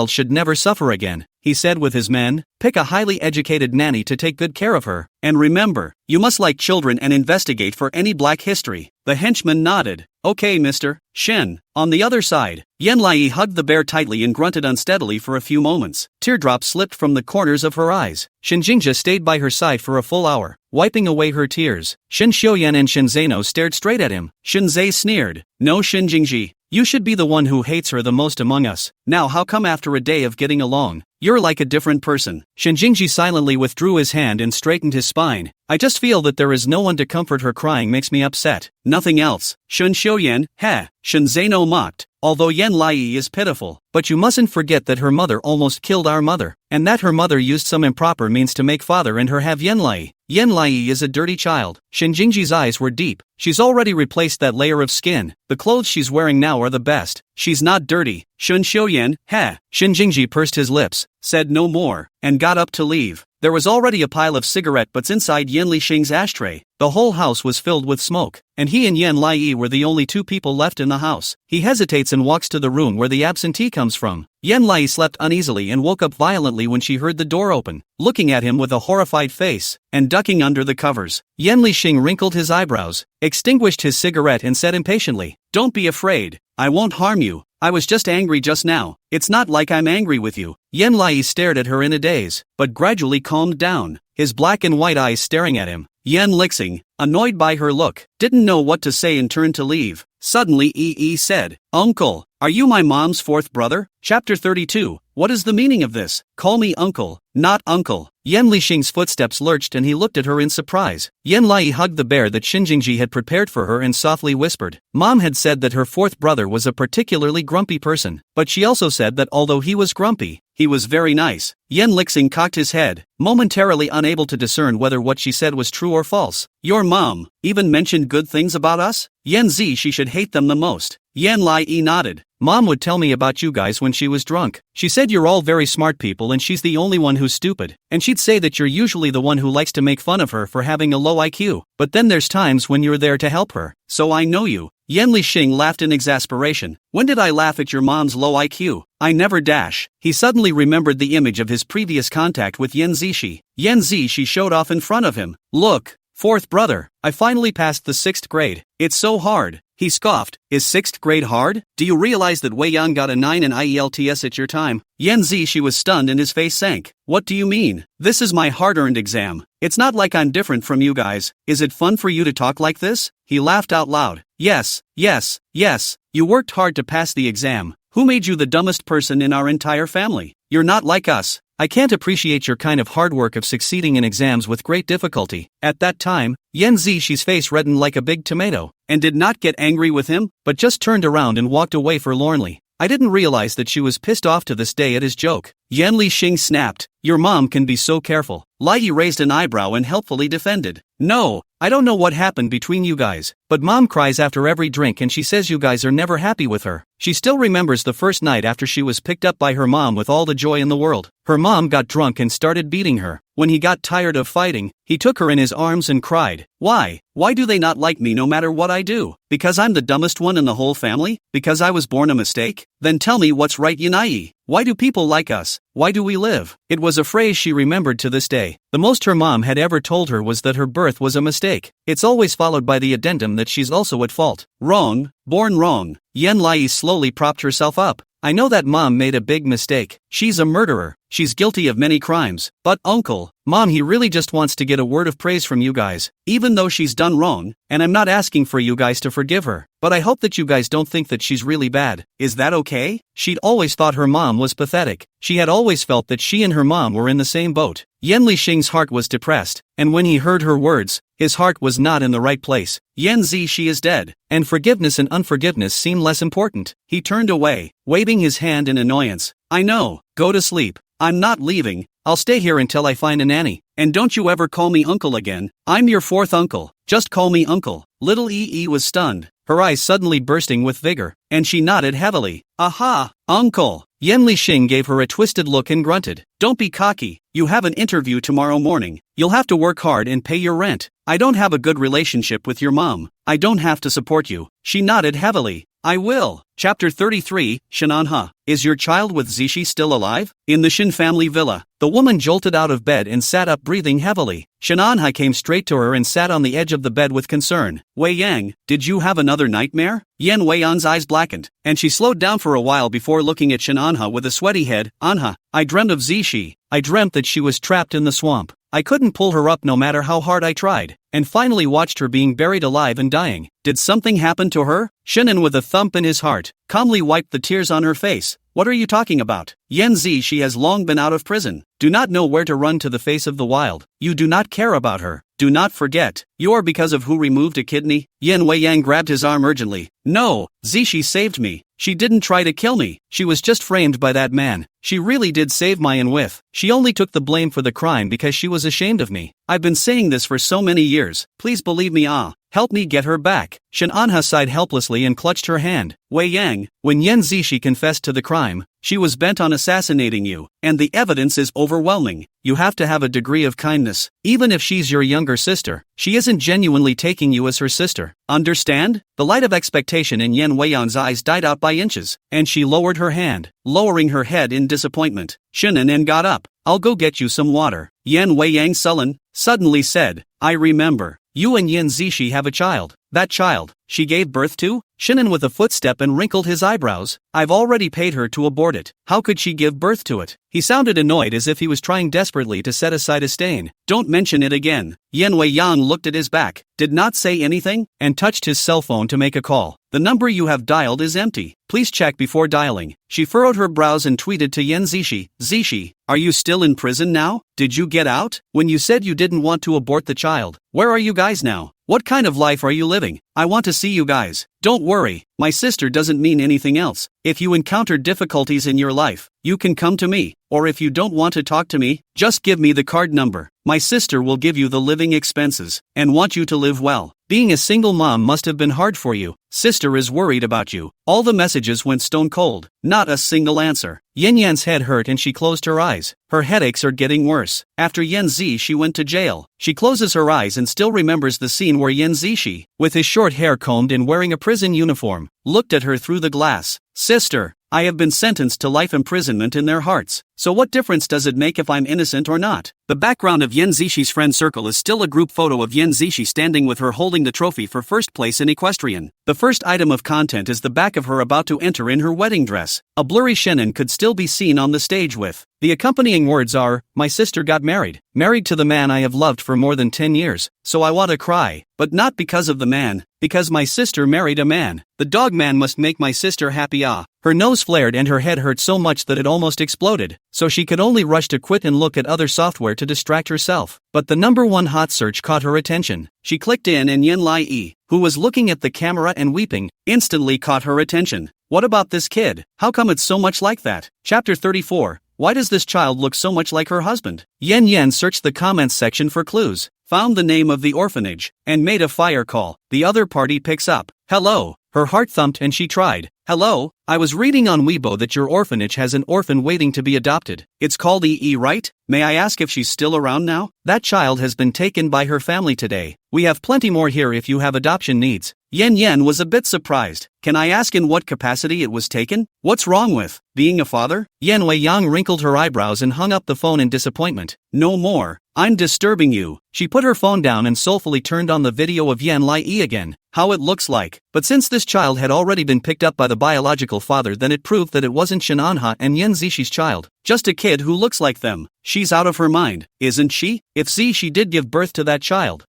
should never suffer again. He said with his men, pick a highly educated nanny to take good care of her. And remember, you must like children and investigate for any black history. The henchman nodded. Okay, Mr. Shen. On the other side, Yan Lai hugged the bear tightly and grunted unsteadily for a few moments. Teardrops slipped from the corners of her eyes. Shinjingja stayed by her side for a full hour, wiping away her tears. Shin Xiuyan and Shin Zeno stared straight at him. Shin Zai sneered. No, Shin Jingji, you should be the one who hates her the most among us. Now how come after a day of getting along, you're like a different person? Shin Jingji silently withdrew his hand and straightened his spine. I just feel that there is no one to comfort her. Crying makes me upset. Nothing else. Shin Xiuyan, heh. Shin Zeno mocked. Although Yan Lai is pitiful, but you mustn't forget that her mother almost killed our mother, and that her mother used some improper means to make father and her have Yan Lai. Yan Lai is a dirty child. Shin Jingji's eyes were deep. She's already replaced that layer of skin. The clothes she's wearing now are the best. She's not dirty. Shin Xiuyan, heh. Shin Jingji pursed his lips, said no more, and got up to leave. There was already a pile of cigarette butts inside Yan Lixing's ashtray. The whole house was filled with smoke, and he and Yan Lai were the only two people left in the house. He hesitates and walks to the room where the absentee comes from. Yan Lai slept uneasily and woke up violently when she heard the door open, looking at him with a horrified face, and ducking under the covers. Yan Lixing wrinkled his eyebrows, extinguished his cigarette and said impatiently, "Don't be afraid. I won't harm you. I was just angry just now. It's not like I'm angry with you." Yan Lai stared at her in a daze, but gradually calmed down, his black and white eyes staring at him. Yan Lixing, annoyed by her look, didn't know what to say and turned to leave. Suddenly said, "Uncle, are you my mom's fourth brother?" Chapter 32. What is the meaning of this? Call me uncle, not uncle. Yan Lixing's footsteps lurched and he looked at her in surprise. Yan Lai hugged the bear that Shinjingji had prepared for her and softly whispered. Mom had said that her fourth brother was a particularly grumpy person, but she also said that although he was grumpy, he was very nice. Yan Lixing cocked his head, momentarily unable to discern whether what she said was true or false. Your mom even mentioned good things about us? Yan Zi, she should hate them the most. Yan Lai nodded. Mom would tell me about you guys when she was drunk. She said you're all very smart people and she's the only one who's stupid. And she'd say that you're usually the one who likes to make fun of her for having a low IQ. But then there's times when you're there to help her. So I know you. Yan Lixing laughed in exasperation. When did I laugh at your mom's low IQ? I never dash. He suddenly remembered the image of his previous contact with Yan Zishi. Yan Zishi showed off in front of him. Look, fourth brother, I finally passed the 6th grade. It's so hard. He scoffed. Is 6th grade hard? Do you realize that Wei Yang got a 9 in IELTS at your time? Yan Zishi was stunned and his face sank. What do you mean? This is my hard-earned exam. It's not like I'm different from you guys. Is it fun for you to talk like this? He laughed out loud. Yes. You worked hard to pass the exam. Who made you the dumbest person in our entire family? You're not like us. I can't appreciate your kind of hard work of succeeding in exams with great difficulty. At that time, Yan Zishi's face reddened like a big tomato, and did not get angry with him, but just turned around and walked away forlornly. I didn't realize that she was pissed off to this day at his joke. Yan Lixing snapped. Your mom can be so careful. Lai raised an eyebrow and helpfully defended. No, I don't know what happened between you guys, but mom cries after every drink and she says you guys are never happy with her. She still remembers the first night after she was picked up by her mom with all the joy in the world. Her mom got drunk and started beating her. When he got tired of fighting, he took her in his arms and cried. Why? Why do they not like me no matter what I do? Because I'm the dumbest one in the whole family? Because I was born a mistake? Then tell me what's right, Yanai. Why do people like us? Why do we live? It was a phrase she remembered to this day. The most her mom had ever told her was that her birth was a mistake. It's always followed by the addendum that she's also at fault. Wrong. Born wrong. Yan Lai slowly propped herself up. I know that mom made a big mistake. She's a murderer. She's guilty of many crimes. But uncle, mom, he really just wants to get a word of praise from you guys. Even though she's done wrong, and I'm not asking for you guys to forgive her, but I hope that you guys don't think that she's really bad. Is that okay? She'd always thought her mom was pathetic. She had always felt that she and her mom were in the same boat. Yan Lixing's heart was depressed, and when he heard her words, his heart was not in the right place. Yan Zi, she is dead, and forgiveness and unforgiveness seem less important. He turned away, waving his hand in annoyance. I know, go to sleep. I'm not leaving. I'll stay here until I find a nanny. And don't you ever call me uncle again. I'm your fourth uncle. Just call me uncle. Little was stunned. her eyes suddenly bursting with vigor, and she nodded heavily. Aha, uncle. Yan Lixing gave her a twisted look and grunted. Don't be cocky, you have an interview tomorrow morning. You'll have to work hard and pay your rent. I don't have a good relationship with your mom. I don't have to support you. She nodded heavily. I will. Chapter 33, Shinanha. Is your child with Zishi still alive? In the Shin family villa, the woman jolted out of bed and sat up breathing heavily. Shinanha came straight to her and sat on the edge of the bed with concern. Wei Yang, did you have another nightmare? Yan Weiyan's eyes blackened, and she slowed down for a while before looking at Shinanha with a sweaty head. Anha, I dreamt of Zishi. I dreamt that she was trapped in the swamp. I couldn't pull her up no matter how hard I tried, and finally watched her being buried alive and dying. Did something happen to her? Shinan, with a thump in his heart, calmly wiped the tears on her face. What are you talking about? Yan Zishi has long been out of prison. Do not know where to run to the face of the wild. You do not care about her. Do not forget, you're because of who removed a kidney? Yan Weiyang grabbed his arm urgently. No, Zishi saved me. She didn't try to kill me. She was just framed by that man. She really did save my Anwith. She only took the blame for the crime because she was ashamed of me. I've been saying this for so many years. Please believe me. Help me get her back. Shin Anha sighed helplessly and clutched her hand. Wei Yang, when Yan Zishi confessed to the crime, she was bent on assassinating you, and the evidence is overwhelming. You have to have a degree of kindness. Even if she's your younger sister, she isn't genuinely taking you as her sister. Understand? The light of expectation in Yan Weiyan's eyes died out by inches, and she lowered her hand, lowering her head in disappointment. Shinan got up. I'll go get you some water. Yan Weiyang suddenly said, I remember. You and Yan Zishi have a child. That child, she gave birth to? Shinan with a footstep and wrinkled his eyebrows. I've already paid her to abort it. How could she give birth to it? He sounded annoyed as if he was trying desperately to set aside a stain. Don't mention it again. Yan Weiyang looked at his back, did not say anything, and touched his cell phone to make a call. The number you have dialed is empty. Please check before dialing. She furrowed her brows and tweeted to Yan Zishi. Zishi, are you still in prison now? Did you get out? When you said you didn't want to abort the child, where are you guys now? What kind of life are you living? I want to see you guys. Don't worry, my sister doesn't mean anything else. If you encounter difficulties in your life, you can come to me, or if you don't want to talk to me, just give me the card number. My sister will give you the living expenses, and want you to live well. Being a single mom must have been hard for you. Sister is worried about you. All the messages went stone cold. Not a single answer. Yan Yan's head hurt and she closed her eyes. Her headaches are getting worse. After Yan Zishi went to jail, she closes her eyes and still remembers the scene where Yan Zishi, with his short hair combed and wearing a prison uniform, looked at her through the glass. Sister, I have been sentenced to life imprisonment in their hearts. So what difference does it make if I'm innocent or not? The background of Yan Zishi's friend circle is still a group photo of Yan Zishi standing with her holding the trophy for first place in equestrian. The first item of content is the back of her about to enter in her wedding dress. A blurry Shinan could still be seen on the stage with. The accompanying words are, my sister got married. Married to the man I have loved for more than 10 years. So I want to cry. But not because of the man. Because my sister married a man. The dog man must make my sister happy. Her nose flared and her head hurt so much that it almost exploded. So she could only rush to quit and look at other software to distract herself. But the number one hot search caught her attention. She clicked in and Yen Lai, who was looking at the camera and weeping, instantly caught her attention. What about this kid? How come it's so much like that? Chapter 34. Why does this child look so much like her husband? Yen searched the comments section for clues, found the name of the orphanage, and made a fire call. The other party picks up. Hello. Her heart thumped and she tried. Hello, I was reading on Weibo that your orphanage has an orphan waiting to be adopted. It's called EE, right? May I ask if she's still around now? That child has been taken by her family today. We have plenty more here if you have adoption needs. Yen was a bit surprised. Can I ask in what capacity it was taken? What's wrong with being a father? Yan Weiyang wrinkled her eyebrows and hung up the phone in disappointment. No more. I'm disturbing you. She put her phone down and soulfully turned on the video of Yan Lai again. How it looks like. But since this child had already been picked up by the biological father, then it proved that it wasn't Shinanha and Yan Zishi's child. Just a kid who looks like them. She's out of her mind, isn't she? If Zishi did give birth to that child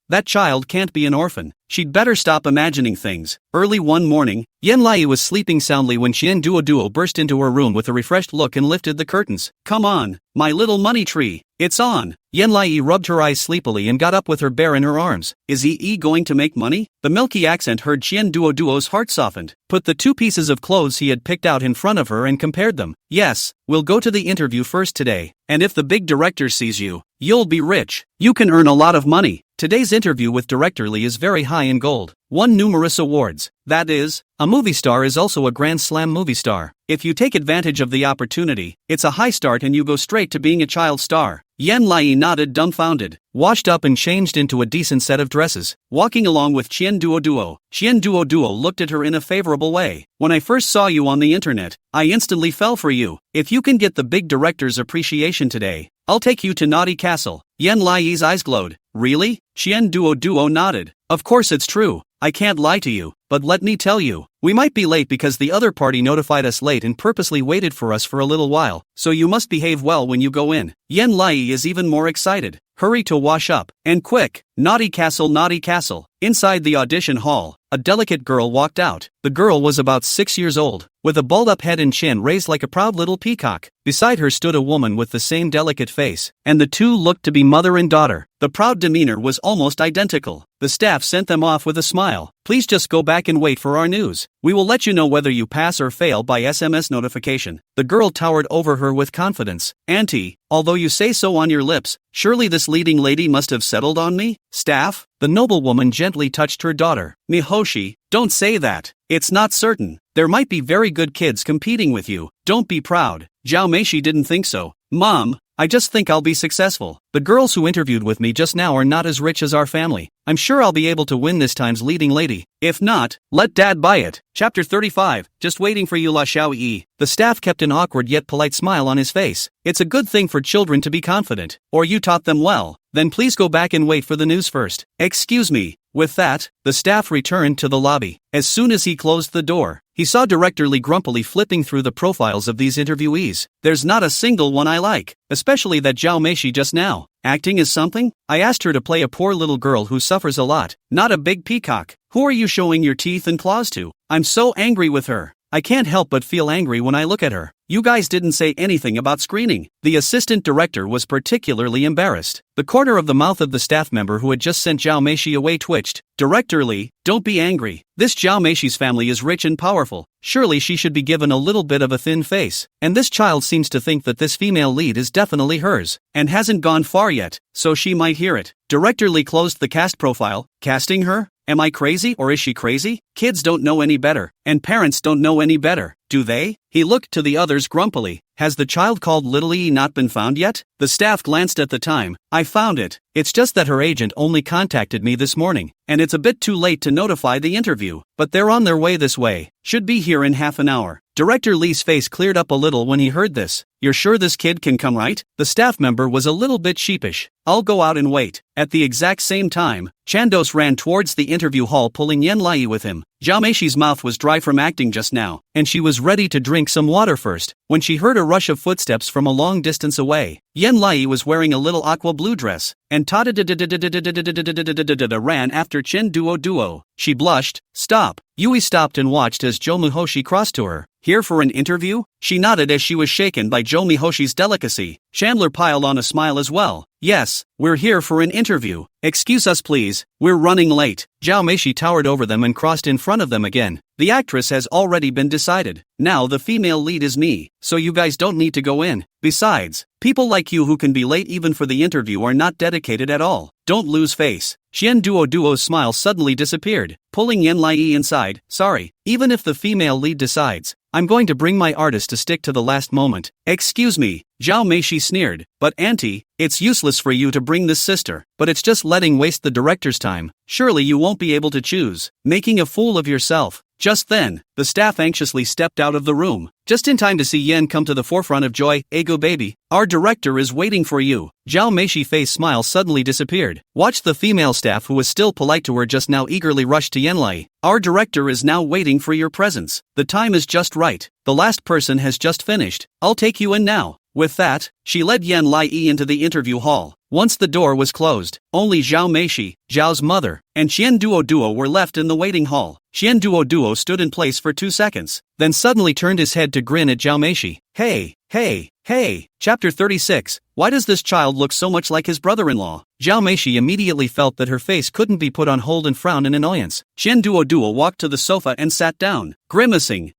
can't be an orphan. She'd better stop imagining things. Early one morning, Yan Lai was sleeping soundly when Xian Duo burst into her room with a refreshed look and lifted the curtains. Come on, my little money tree. It's on. Yan Lai rubbed her eyes sleepily and got up with her bear in her arms. Is he going to make money? The milky accent heard Xian Duo's heart softened. Put the two pieces of clothes he had picked out in front of her and compared them. Yes, we'll go to the interview first today. And if the big director sees you, You'll be rich. You can earn a lot of money. Today's interview with Director Lee is very high in gold. Won numerous awards. That is, a movie star is also a Grand Slam movie star. If you take advantage of the opportunity, it's a high start and you go straight to being a child star. Yen Lai nodded dumbfounded, washed up and changed into a decent set of dresses, walking along with Chien Duo Duo. Chien Duo Duo looked at her in a favorable way. When I first saw you on the internet, I instantly fell for you. If you can get the big director's appreciation today, I'll take you to Naughty Castle. Yen Lai's eyes glowed. Really? Chien Duo Duo nodded. Of course it's true. I can't lie to you, but let me tell you, we might be late because the other party notified us late and purposely waited for us for a little while, so you must behave well when you go in. Yen Lai is even more excited. Hurry to wash up, and quick. Naughty Castle, Naughty Castle. Inside the audition hall, a delicate girl walked out. The girl was about 6 years old, with a balled-up head and chin raised like a proud little peacock. Beside her stood a woman with the same delicate face, and the two looked to be mother and daughter. The proud demeanor was almost identical. The staff sent them off with a smile. Please just go back and wait for our news. We will let you know whether you pass or fail by SMS notification. The girl towered over her with confidence. Auntie, although you say so on your lips, surely this leading lady must have settled on me? Staff? The noblewoman gently touched her daughter. Mihoshi, don't say that. It's not certain. There might be very good kids competing with you. Don't be proud. Zhao Meishi didn't think so. Mom, I just think I'll be successful. The girls who interviewed with me just now are not as rich as our family. I'm sure I'll be able to win this time's leading lady. If not, let Dad buy it. Chapter 35, just waiting for you La Xiaoyi. The staff kept an awkward yet polite smile on his face. It's a good thing for children to be confident. Or you taught them well. Then please go back and wait for the news first. Excuse me. With that, the staff returned to the lobby. As soon as he closed the door, he saw Director Lee grumpily flipping through the profiles of these interviewees. There's not a single one I like, especially that Zhao Meishi just now. Acting is something? I asked her to play a poor little girl who suffers a lot, not a big peacock. Who are you showing your teeth and claws to? I'm so angry with her. I can't help but feel angry when I look at her. You guys didn't say anything about screening. The assistant director was particularly embarrassed. The corner of the mouth of the staff member who had just sent Zhao Meishi away twitched. Director Lee, don't be angry. This Zhao Meishi's family is rich and powerful. Surely she should be given a little bit of a thin face. And this child seems to think that this female lead is definitely hers, and hasn't gone far yet, so she might hear it. Director Lee closed the cast profile. Casting her? Am I crazy or is she crazy? Kids don't know any better, and parents don't know any better, do they? He looked to the others grumpily. Has the child called Little E not been found yet? The staff glanced at the time. I found it. It's just that her agent only contacted me this morning, and it's a bit too late to notify the interview, but they're on their way this way. Should be here in half an hour. Director Lee's face cleared up a little when he heard this. You're sure this kid can come, right? The staff member was a little bit sheepish. I'll go out and wait. At the exact same time, Chandos ran towards the interview hall pulling Yen Lai with him. Zhao Meishi's mouth was dry from acting just now, and she was ready to drink some water first, when she heard a rush of footsteps from a long distance away. Yen Lai was wearing a little aqua blue dress, and ran after Chen Duo Duo. She blushed. Stop. Yui stopped and watched as Zhou Mihoshi crossed to her. Here for an interview? She nodded as she was shaken by Zhou Mihoshi's delicacy. Chandler piled on a smile as well. Yes, we're here for an interview. Excuse us please, we're running late. Zhao Meishi towered over them and crossed in front of them again. The actress has already been decided. Now the female lead is me, so you guys don't need to go in. Besides, people like you who can be late even for the interview are not dedicated at all. Don't lose face. Chien Duo Duo's smile suddenly disappeared, pulling Yen Lai inside. Sorry, even if the female lead decides, I'm going to bring my artist to stick to the last moment. Excuse me, Zhao Meishi sneered, but auntie, it's useless for you to bring this sister, but it's just letting waste the director's time. Surely you won't be able to choose, making a fool of yourself. Just then, the staff anxiously stepped out of the room, just in time to see Yen come to the forefront of joy. Ego baby, our director is waiting for you. Zhao Meishi's face smile suddenly disappeared. Watch the female staff who was still polite to her just now eagerly rush to Yen Lai. Our director is now waiting for your presence. The time is just right. The last person has just finished. I'll take you in now. With that, she led Yen Lai into the interview hall. Once the door was closed, only Zhao Meishi, Zhao's mother, and Chien Duo Duo were left in the waiting hall. Chien Duo Duo stood in place for 2 seconds, then suddenly turned his head to grin at Zhao Meishi. Hey. Chapter 36. Why does this child look so much like his brother-in-law? Zhao Meishi immediately felt that her face couldn't be put on hold and frowned in annoyance. Chien Duo Duo walked to the sofa and sat down, grimacing.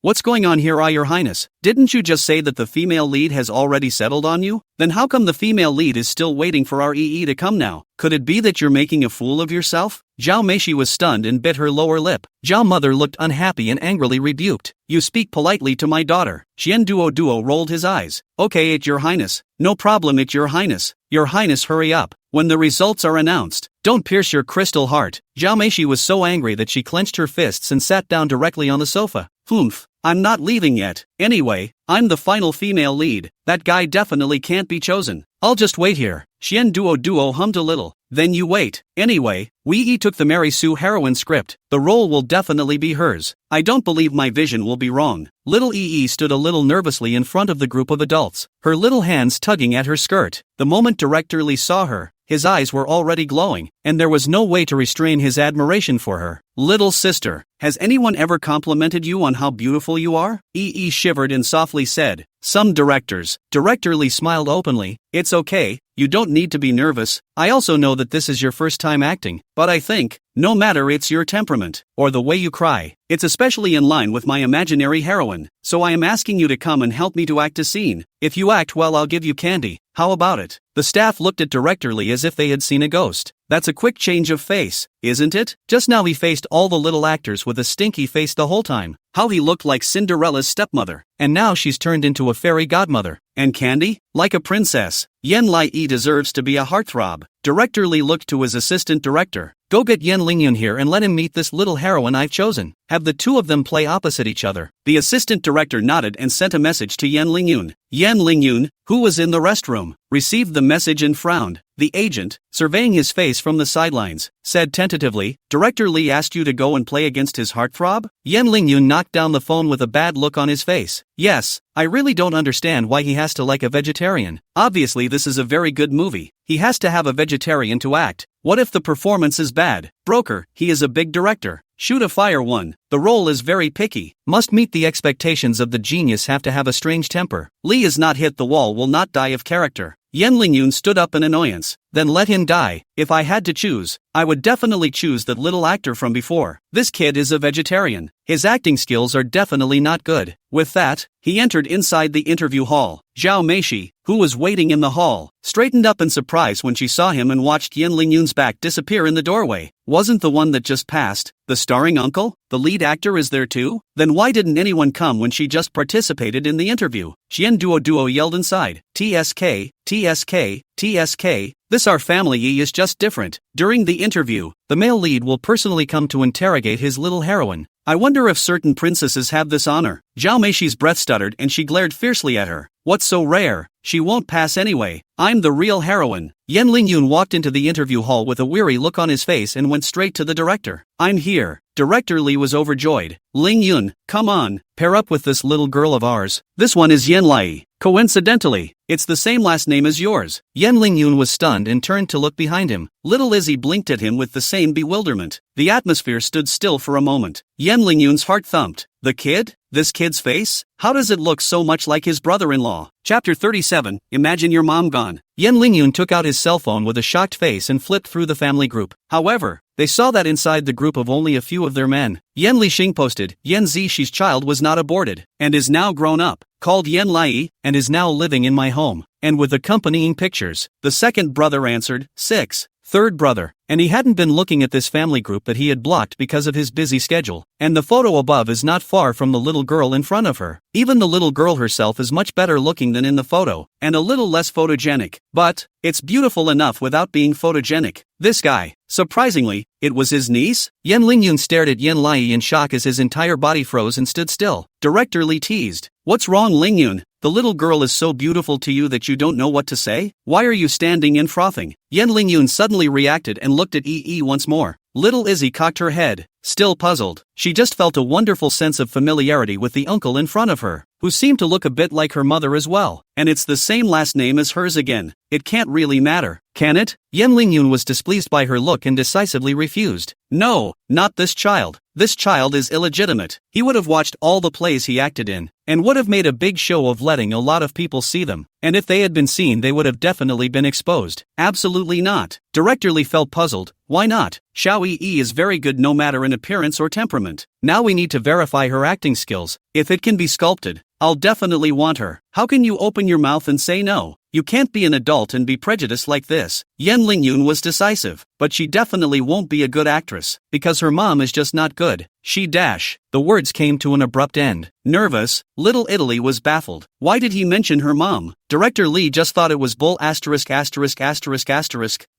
What's going on here, your highness? Didn't you just say that the female lead has already settled on you? Then how come the female lead is still waiting for our EE to come now? Could it be that you're making a fool of yourself? Zhao Meishi was stunned and bit her lower lip. Zhao mother looked unhappy and angrily rebuked. You speak politely to my daughter. Xian Duo rolled his eyes. Okay, it your highness. No problem, it your highness. Your highness, hurry up. When the results are announced, don't pierce your crystal heart. Zhao Meishi was so angry that she clenched her fists and sat down directly on the sofa. Humph. I'm not leaving yet. Anyway, I'm the final female lead. That guy definitely can't be chosen. I'll just wait here. Xian Duo hummed a little. Then you wait. Anyway, Wei took the Mary Sue heroine script. The role will definitely be hers. I don't believe my vision will be wrong. Little EE stood a little nervously in front of the group of adults, her little hands tugging at her skirt. The moment Director Lee saw her, his eyes were already glowing, and there was no way to restrain his admiration for her. Little sister, has anyone ever complimented you on how beautiful you are? EE shivered and softly said, some directors. Director Lee smiled openly. It's okay, you don't need to be nervous. I also know that this is your first time acting, but I think, no matter it's your temperament, or the way you cry, it's especially in line with my imaginary heroine, so I am asking you to come and help me to act a scene. If you act well, I'll give you candy. How about it? The staff looked at Director Lee as if they had seen a ghost. That's a quick change of face, isn't it? Just now he faced all the little actors with a stinky face the whole time. How he looked like Cinderella's stepmother. And now she's turned into a fairy godmother. And Candy? Like a princess. Yen Lai deserves to be a heartthrob. Director Lee looked to his assistant director. Go get Yen Lingyun here and let him meet this little heroine I've chosen. Have the two of them play opposite each other. The assistant director nodded and sent a message to Yen Lingyun. Yen Lingyun, who was in the restroom, received the message and frowned. The agent, surveying his face from the sidelines, said tentatively, Director Lee asked you to go and play against his heartthrob? Yen Lingyun knocked down the phone with a bad look on his face. Yes, I really don't understand why he has to like a vegetarian. Obviously this is a very good movie. He has to have a vegetarian to act. What if the performance is bad? Broker, he is a big director. Shoot a fire one. The role is very picky. Must meet the expectations of the genius, have to have a strange temper. Lee is not hit the wall, will not die of character. Yen Lingyun stood up in annoyance. Then let him die. If I had to choose, I would definitely choose that little actor from before. This kid is a vegetarian. His acting skills are definitely not good. With that, he entered inside the interview hall. Zhao Meishi, who was waiting in the hall, straightened up in surprise when she saw him and watched Yen Lingyun's back disappear in the doorway. Wasn't the one that just passed the starring uncle? The lead actor is there too? Then why didn't anyone come when she just participated in the interview? Xian Duo yelled inside. TSK, TSK, TSK. This our family is just different. During the interview, the male lead will personally come to interrogate his little heroine. I wonder if certain princesses have this honor. Zhao Meishi's breath stuttered and she glared fiercely at her. What's so rare? She won't pass anyway. I'm the real heroine. Yen Lingyun walked into the interview hall with a weary look on his face and went straight to the director. I'm here. Director Lee was overjoyed. Lingyun, come on, pair up with this little girl of ours. This one is Yen Lai. Coincidentally, it's the same last name as yours. Yen Lingyun was stunned and turned to look behind him. Little Izzy blinked at him with the same bewilderment. The atmosphere stood still for a moment. Yen Lingyun's heart thumped. The kid? This kid's face? How does it look so much like his brother-in-law? Chapter 37, Imagine Your Mom Gone. Yen Lingyun took out his cell phone with a shocked face and flipped through the family group. However, they saw that inside the group of only a few of their men. Yen Lixing posted, Yen Zishi's child was not aborted, and is now grown up, called Yen Lai, and is now living in my home, and with accompanying pictures. The second brother answered, 6. Third brother, and he hadn't been looking at this family group that he had blocked because of his busy schedule, and the photo above is not far from the little girl in front of her. Even the little girl herself is much better looking than in the photo, and a little less photogenic, but it's beautiful enough without being photogenic. This guy, surprisingly, it was his niece? Yen Lingyun stared at Yen Lai in shock as his entire body froze and stood still. Director Lee teased, what's wrong, Lingyun? The little girl is so beautiful to you that you don't know what to say? Why are you standing and frothing? Yen Lingyun suddenly reacted and looked at EE once more. Little Izzy cocked her head, still puzzled. She just felt a wonderful sense of familiarity with the uncle in front of her, who seemed to look a bit like her mother as well, and it's the same last name as hers again. It can't really matter, can it? Yen Lingyun was displeased by her look and decisively refused. No, not this child. This child is illegitimate. He would have watched all the plays he acted in, and would have made a big show of letting a lot of people see them, and if they had been seen they would have definitely been exposed. Absolutely not. Director Lee felt puzzled. Why not? Xiao Yi is very good no matter in appearance or temperament. Now we need to verify her acting skills. If it can be sculpted, I'll definitely want her. How can you open your mouth and say no? You can't be an adult and be prejudiced like this. Yen Lingyun was decisive, but she definitely won't be a good actress, because her mom is just not good. The words came to an abrupt end. Nervous, Little Italy was baffled. Why did he mention her mom? Director Lee just thought it was bull asterisk.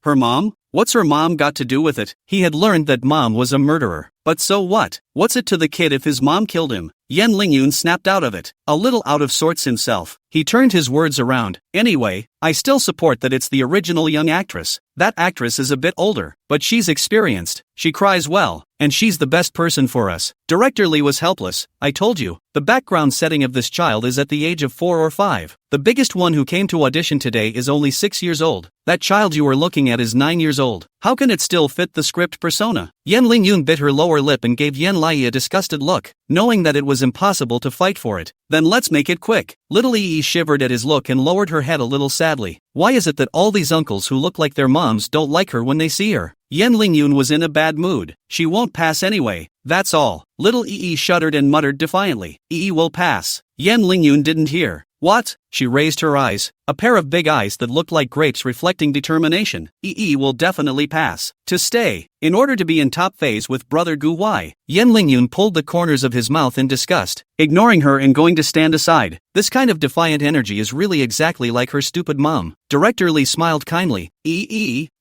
Her mom? What's her mom got to do with it? He had learned that mom was a murderer. But so what? What's it to the kid if his mom killed him? Yen Lingyun snapped out of it, a little out of sorts himself. He turned his words around. Anyway, I still support that it's the original young actress. That actress is a bit older, but she's experienced. She cries well, and she's the best person for us. Director Lee was helpless. I told you, the background setting of this child is at the age of 4 or 5. The biggest one who came to audition today is only 6 years old. That child you are looking at is 9 years old. How can it still fit the script persona? Yen Lingyun bit her lower lip and gave Yen Lai a disgusted look, knowing that it was impossible to fight for it. Then let's make it quick. Little Yi shivered at his look and lowered her head a little sadly. Why is it that all these uncles who look like their moms don't like her when they see her? Yen Lingyun was in a bad mood. She won't pass anyway. That's all. Little Yi shuddered and muttered defiantly. Yi will pass. Yen Lingyun didn't hear. What? She raised her eyes, a pair of big eyes that looked like grapes reflecting determination. Yi will definitely pass. To stay, in order to be in top phase with brother Gu Wai. Yen Lingyun pulled the corners of his mouth in disgust, ignoring her and going to stand aside. This kind of defiant energy is really exactly like her stupid mom. Director Lee smiled kindly.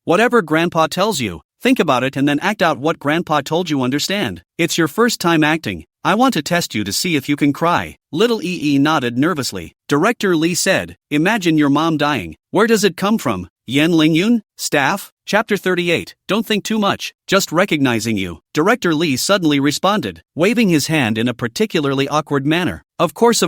Whatever Grandpa tells you, think about it and then act out what Grandpa told you, understand? It's your first time acting. I want to test you to see if you can cry. Little Yi nodded nervously. Director Lee said, imagine your mom dying. Where does it come from? Yen Lingyun? Staff? Chapter 38. Don't think too much, just recognizing you. Director Lee suddenly responded, waving his hand in a particularly awkward manner. Of course.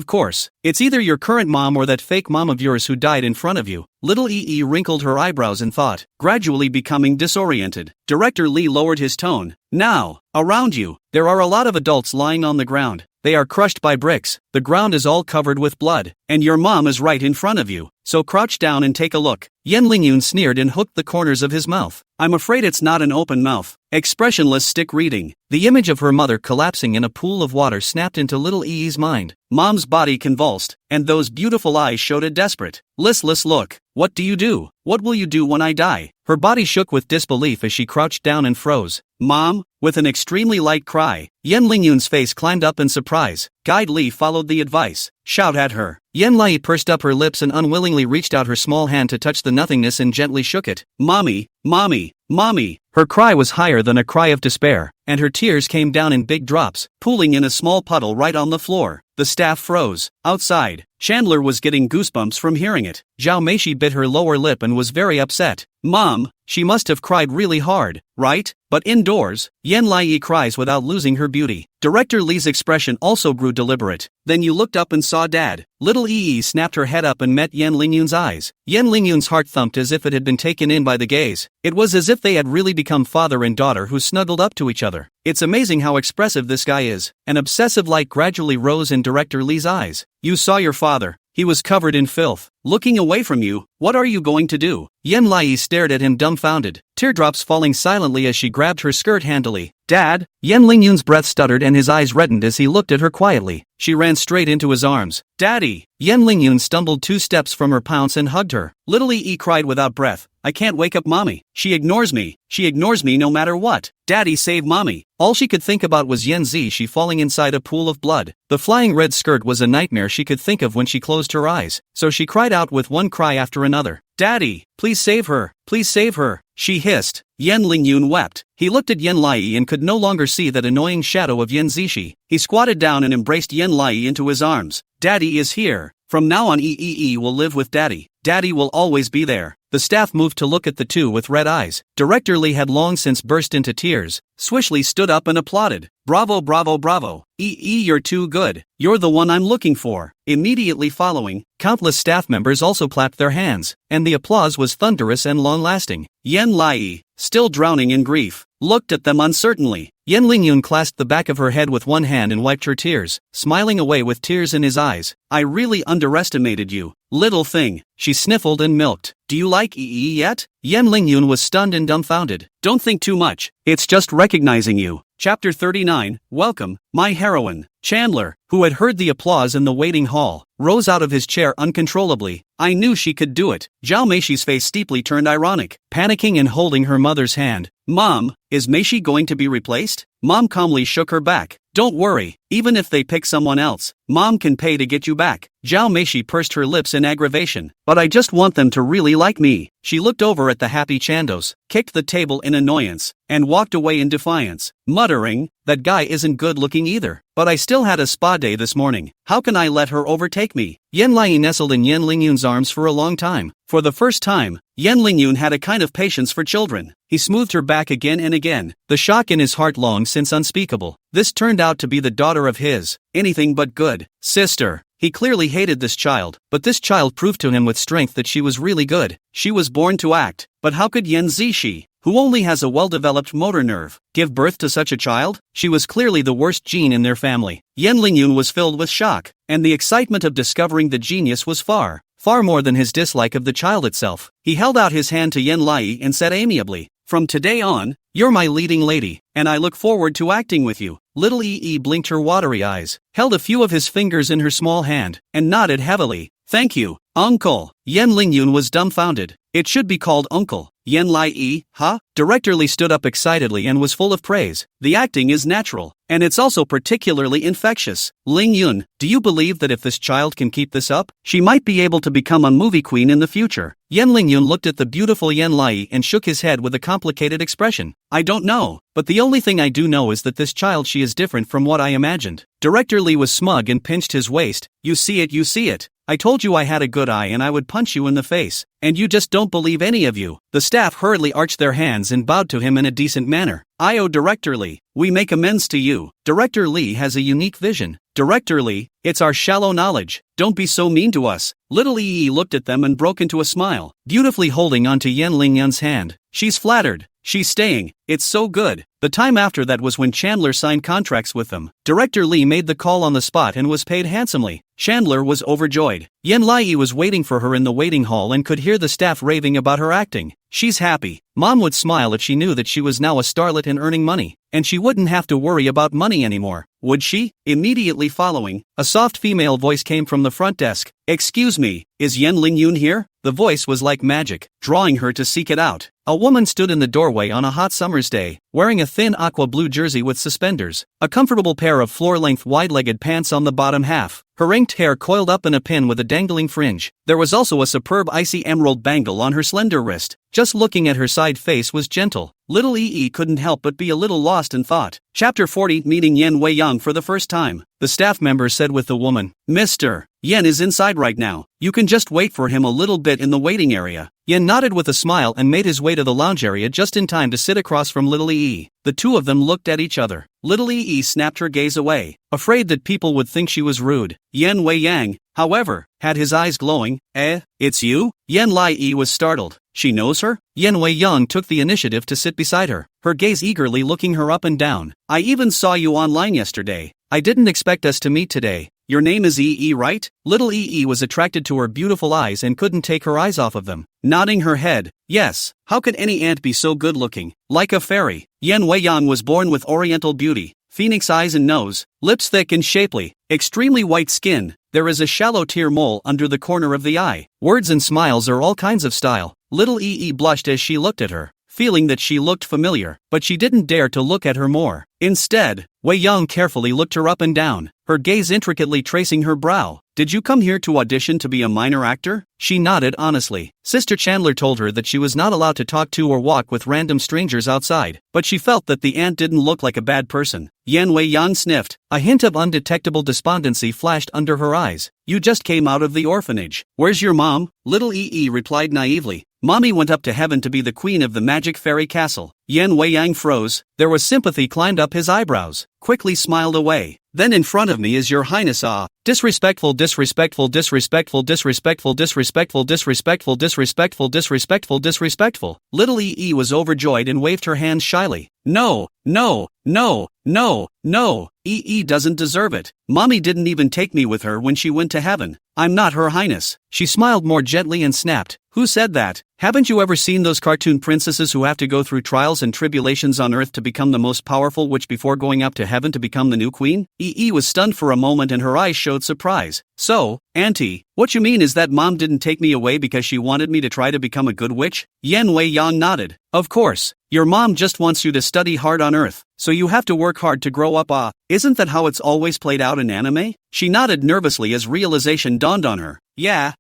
It's either your current mom or that fake mom of yours who died in front of you. Little Yi wrinkled her eyebrows in thought, gradually becoming disoriented. Director Lee lowered his tone. Now, around you, there are a lot of adults lying on the ground. They are crushed by bricks, the ground is all covered with blood, and your mom is right in front of you, so crouch down and take a look. Yen Lingyun sneered and hooked the corners of his mouth. I'm afraid it's not an open mouth. Expressionless stick reading. The image of her mother collapsing in a pool of water snapped into Little Yi's mind. Mom's body convulsed, and those beautiful eyes showed a desperate, listless look. What do you do? What will you do when I die? Her body shook with disbelief as she crouched down and froze. Mom? With an extremely light cry, Yen Lingyun's face climbed up in surprise. Guide Lee followed the advice. Shout at her. Yen Lai pursed up her lips and unwillingly reached out her small hand to touch the nothingness and gently shook it. Mommy, mommy, mommy. Her cry was higher than a cry of despair, and her tears came down in big drops, pooling in a small puddle right on the floor. The staff froze. Outside, Chandler was getting goosebumps from hearing it. Zhao Meishi bit her lower lip and was very upset. Mom, she must have cried really hard, right? But indoors, Yen Lai cries without losing her beauty. Director Lee's expression also grew deliberate. Then you looked up and saw Dad. Little Yi snapped her head up and met Yen Lingyun's eyes. Yen Lingyun's heart thumped as if it had been taken in by the gaze. It was as if they had really become father and daughter who snuggled up to each other. It's amazing how expressive this guy is. An obsessive light gradually rose in Director Lee's eyes. You saw your father. He was covered in filth. Looking away from you, what are you going to do? Yen Lai stared at him dumbfounded, teardrops falling silently as she grabbed her skirt handily. Dad? Yen Lingyun's breath stuttered and his eyes reddened as he looked at her quietly. She ran straight into his arms. Daddy! Yen Lingyun stumbled 2 steps from her pounce and hugged her. Little Yi cried without breath. I can't wake up Mommy. She ignores me. She ignores me no matter what. Daddy, save Mommy. All she could think about was Yen Zishi falling inside a pool of blood. The flying red skirt was a nightmare she could think of when she closed her eyes, so she cried out with one cry after another. Daddy, please save her. Please save her. She hissed. Yen Lingyun wept. He looked at Yen Lai and could no longer see that annoying shadow of Yen Zishi. He squatted down and embraced Yen Lai into his arms. Daddy is here. From now on Yi will live with Daddy. Daddy will always be there. The staff moved to look at the two with red eyes. Director Lee had long since burst into tears. Swishley stood up and applauded. Bravo, bravo, bravo. You're too good. You're the one I'm looking for. Immediately following, countless staff members also clapped their hands, and the applause was thunderous and long-lasting. Yen Lai, still drowning in grief, looked at them uncertainly. Yen Lingyun clasped the back of her head with one hand and wiped her tears, smiling away with tears in his eyes. I really underestimated you, little thing, she sniffled and milked. Do you like EE yet? Yen Lingyun was stunned and dumbfounded. Don't think too much, it's just recognizing you. Chapter 39, Welcome, my heroine. Chandler, who had heard the applause in the waiting hall, rose out of his chair uncontrollably. I knew she could do it. Zhao Meishi's face steeply turned ironic, panicking and holding her mother's hand. Mom, is Meishi going to be replaced? Mom calmly shook her back. Don't worry, even if they pick someone else, Mom can pay to get you back. Zhao Meishi pursed her lips in aggravation. But I just want them to really like me. She looked over at the happy Chandos, kicked the table in annoyance, and walked away in defiance, muttering, that guy isn't good looking either. But I still had a spa day this morning. How can I let her overtake me? Yen Lai nestled in Yen Lingyun's arms for a long time. For the first time, Yen Lingyun had a kind of patience for children. He smoothed her back again and again, the shock in his heart long since unspeakable. This turned out to be the daughter of his anything but good sister. He clearly hated this child, but this child proved to him with strength that she was really good. She was born to act. But how could Yen Zishi, who only has a well-developed motor nerve, give birth to such a child? She was clearly the worst gene in their family. Yen Lingyun was filled with shock, and the excitement of discovering the genius was far more than his dislike of the child itself. He held out his hand to Yen Lai and said amiably, from today on, you're my leading lady, and I look forward to acting with you. Little EE blinked her watery eyes, held a few of his fingers in her small hand, and nodded heavily. Thank you, uncle. Yen Lingyun was dumbfounded. It should be called uncle. Yen Lai E, huh? Director Lee stood up excitedly and was full of praise. The acting is natural, and it's also particularly infectious. Lingyun, do you believe that if this child can keep this up, she might be able to become a movie queen in the future? Yen Lingyun looked at the beautiful Yen Lai and shook his head with a complicated expression. I don't know, but the only thing I do know is that this child she is different from what I imagined. Director Lee was smug and pinched his waist. You see it, you see it. I told you I had a good eye and I would punch you in the face, and you just don't believe any of you. The staff hurriedly arched their hands and bowed to him in a decent manner. I owe Director Lee. We make amends to you. Director Lee has a unique vision. Director Lee, it's our shallow knowledge. Don't be so mean to us. Little EE looked at them and broke into a smile, beautifully holding onto Yen Lingyun's hand. She's flattered. She's staying. It's so good. The time after that was when Chandler signed contracts with them. Director Lee made the call on the spot and was paid handsomely. Chandler was overjoyed. Yen Lai was waiting for her in the waiting hall and could hear the staff raving about her acting. She's happy. Mom would smile if she knew that she was now a starlet and earning money, and she wouldn't have to worry about money anymore, would she? Immediately following, a soft female voice came from the front desk. Excuse me, is Yen Lingyun here? The voice was like magic, drawing her to seek it out. A woman stood in the doorway on a hot summer's day, wearing a thin aqua blue jersey with suspenders, a comfortable pair of floor-length wide-legged pants on the bottom half, her inked hair coiled up in a pin with a dangling fringe. There was also a superb icy emerald bangle on her slender wrist. Just looking at her side face was gentle. Little EE couldn't help but be a little lost in thought. Chapter 40, Meeting Yen Wei Yang for the first time. The staff member said with the woman, Mr. Yen is inside right now. You can just wait for him a little bit in the waiting area. Yen nodded with a smile and made his way to the lounge area just in time to sit across from Little EE. The two of them looked at each other. Little EE snapped her gaze away, afraid that people would think she was rude. Yen Wei Yang, however, had his eyes glowing. It's you? Yen Lai was startled. She knows her? Yen Wei Yang took the initiative to sit beside her, her gaze eagerly looking her up and down. I even saw you online yesterday. I didn't expect us to meet today. Your name is EE, right? Little EE was attracted to her beautiful eyes and couldn't take her eyes off of them. Nodding her head, yes, how could any ant be so good-looking? Like a fairy. Yen Wei Yang was born with oriental beauty, phoenix eyes and nose, lips thick and shapely, extremely white skin. There is a shallow tear mole under the corner of the eye. Words and smiles are all kinds of style. Little EE blushed as she looked at her, feeling that she looked familiar, but she didn't dare to look at her more. Instead, Wei Yang carefully looked her up and down, her gaze intricately tracing her brow. Did you come here to audition to be a minor actor? She nodded honestly. Sister Chandler told her that she was not allowed to talk to or walk with random strangers outside, but she felt that the ant didn't look like a bad person. Yen Wei Yang sniffed. A hint of undetectable despondency flashed under her eyes. You just came out of the orphanage. Where's your mom? Little EE replied naively. Mommy went up to heaven to be the queen of the magic fairy castle. Yen Wei Yang froze. There was sympathy climbed up his eyebrows, quickly smiled away. Then in front of me is your highness. Disrespectful, disrespectful, disrespectful, disrespectful, disrespectful, disrespectful, disrespectful, disrespectful, disrespectful. Little EE was overjoyed and waved her hands shyly. No, No, no, no, EE doesn't deserve it. Mommy didn't even take me with her when she went to heaven. I'm not Her Highness. She smiled more gently and snapped. Who said that? Haven't you ever seen those cartoon princesses who have to go through trials and tribulations on earth to become the most powerful witch before going up to heaven to become the new queen? EE was stunned for a moment and her eyes showed surprise. So, Auntie, what you mean is that Mom didn't take me away because she wanted me to try to become a good witch? Yan Wei Yang nodded. Of course. Your mom just wants you to study hard on earth, so you have to work hard to grow up. Isn't that how it's always played out in anime? She nodded nervously as realization dawned on her. Yeah,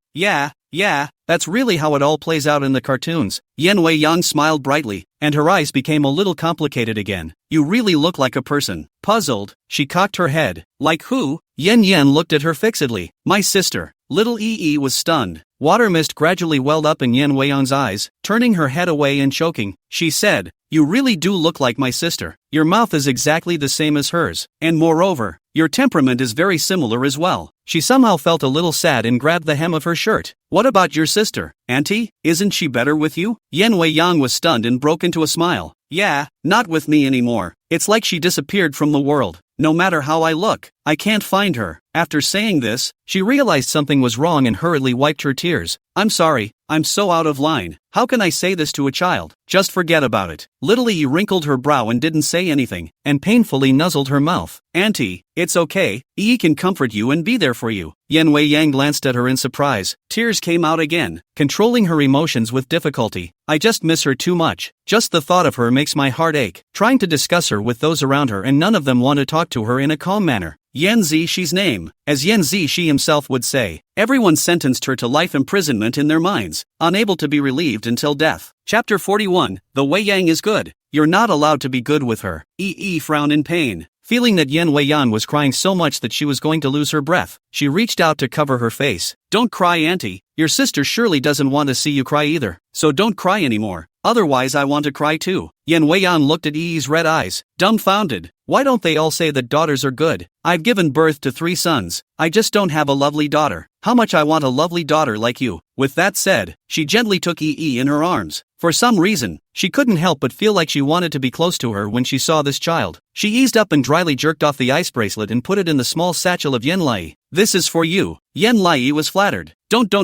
that's really how it all plays out in the cartoons. Yan Wei Yang smiled brightly, and her eyes became a little complicated again. You really look like a person. Puzzled, she cocked her head. Like who? Yan looked at her fixedly. My sister. Little EE was stunned. Water mist gradually welled up in Yan Weiyang's eyes, turning her head away and choking. She said, You really do look like my sister. Your mouth is exactly the same as hers, and moreover, your temperament is very similar as well. She somehow felt a little sad and grabbed the hem of her shirt. What about your sister, Auntie? Isn't she better with you? Yan Weiyang was stunned and broke into a smile. Yeah, not with me anymore. It's like she disappeared from the world. No matter how I look, I can't find her. After saying this, she realized something was wrong and hurriedly wiped her tears. I'm sorry, I'm so out of line. How can I say this to a child? Just forget about it. Little E wrinkled her brow and didn't say anything, and painfully nuzzled her mouth. Auntie, it's okay. E can comfort you and be there for you. Yan Wei Yang glanced at her in surprise. Tears came out again, controlling her emotions with difficulty. I just miss her too much. Just the thought of her makes my heart ache. Trying to discuss her with those around her and none of them want to talk to her in a calm manner. Yan Zixi name. As Yan Zixi himself would say, everyone sentenced her to life imprisonment in their minds, unable to be relieved until death. Chapter 41, The Wei Yang is good. You're not allowed to be good with her. EE frowned in pain. Feeling that Yan Weiyan was crying so much that she was going to lose her breath, she reached out to cover her face. Don't cry, Auntie. Your sister surely doesn't want to see you cry either, so don't cry anymore. Otherwise I want to cry too. Yan Weiyan looked at Yi's red eyes, dumbfounded. Why don't they all say that daughters are good? I've given birth to 3 sons. I just don't have a lovely daughter. How much I want a lovely daughter like you. With that said, she gently took Yi in her arms. For some reason, she couldn't help but feel like she wanted to be close to her when she saw this child. She eased up and dryly jerked off the ice bracelet and put it in the small satchel of Yen Lai. This is for you. Yen Lai was flattered. Don't,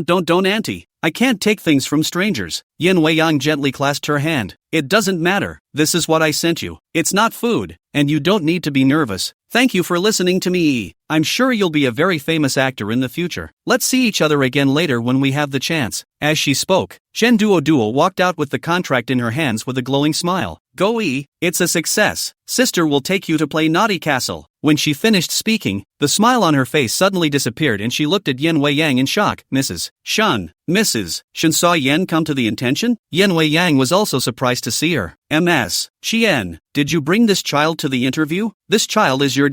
Auntie. I can't take things from strangers. Yen Weiyang gently clasped her hand. It doesn't matter. This is what I sent you. It's not food, and you don't need to be nervous. Thank you for listening to me. I'm sure you'll be a very famous actor in the future. Let's see each other again later when we have the chance. As she spoke, Shen Duo walked out with the contract in her hands with a glowing smile. Go Yi, it's a success. Sister will take you to play Naughty Castle. When she finished speaking, the smile on her face suddenly disappeared and she looked at Yen Weiyang in shock. Mrs. Shen saw Yen come to the intention? Yen Weiyang was also surprised to see her. Ms. Chien, did you bring this child to the interview? This child is your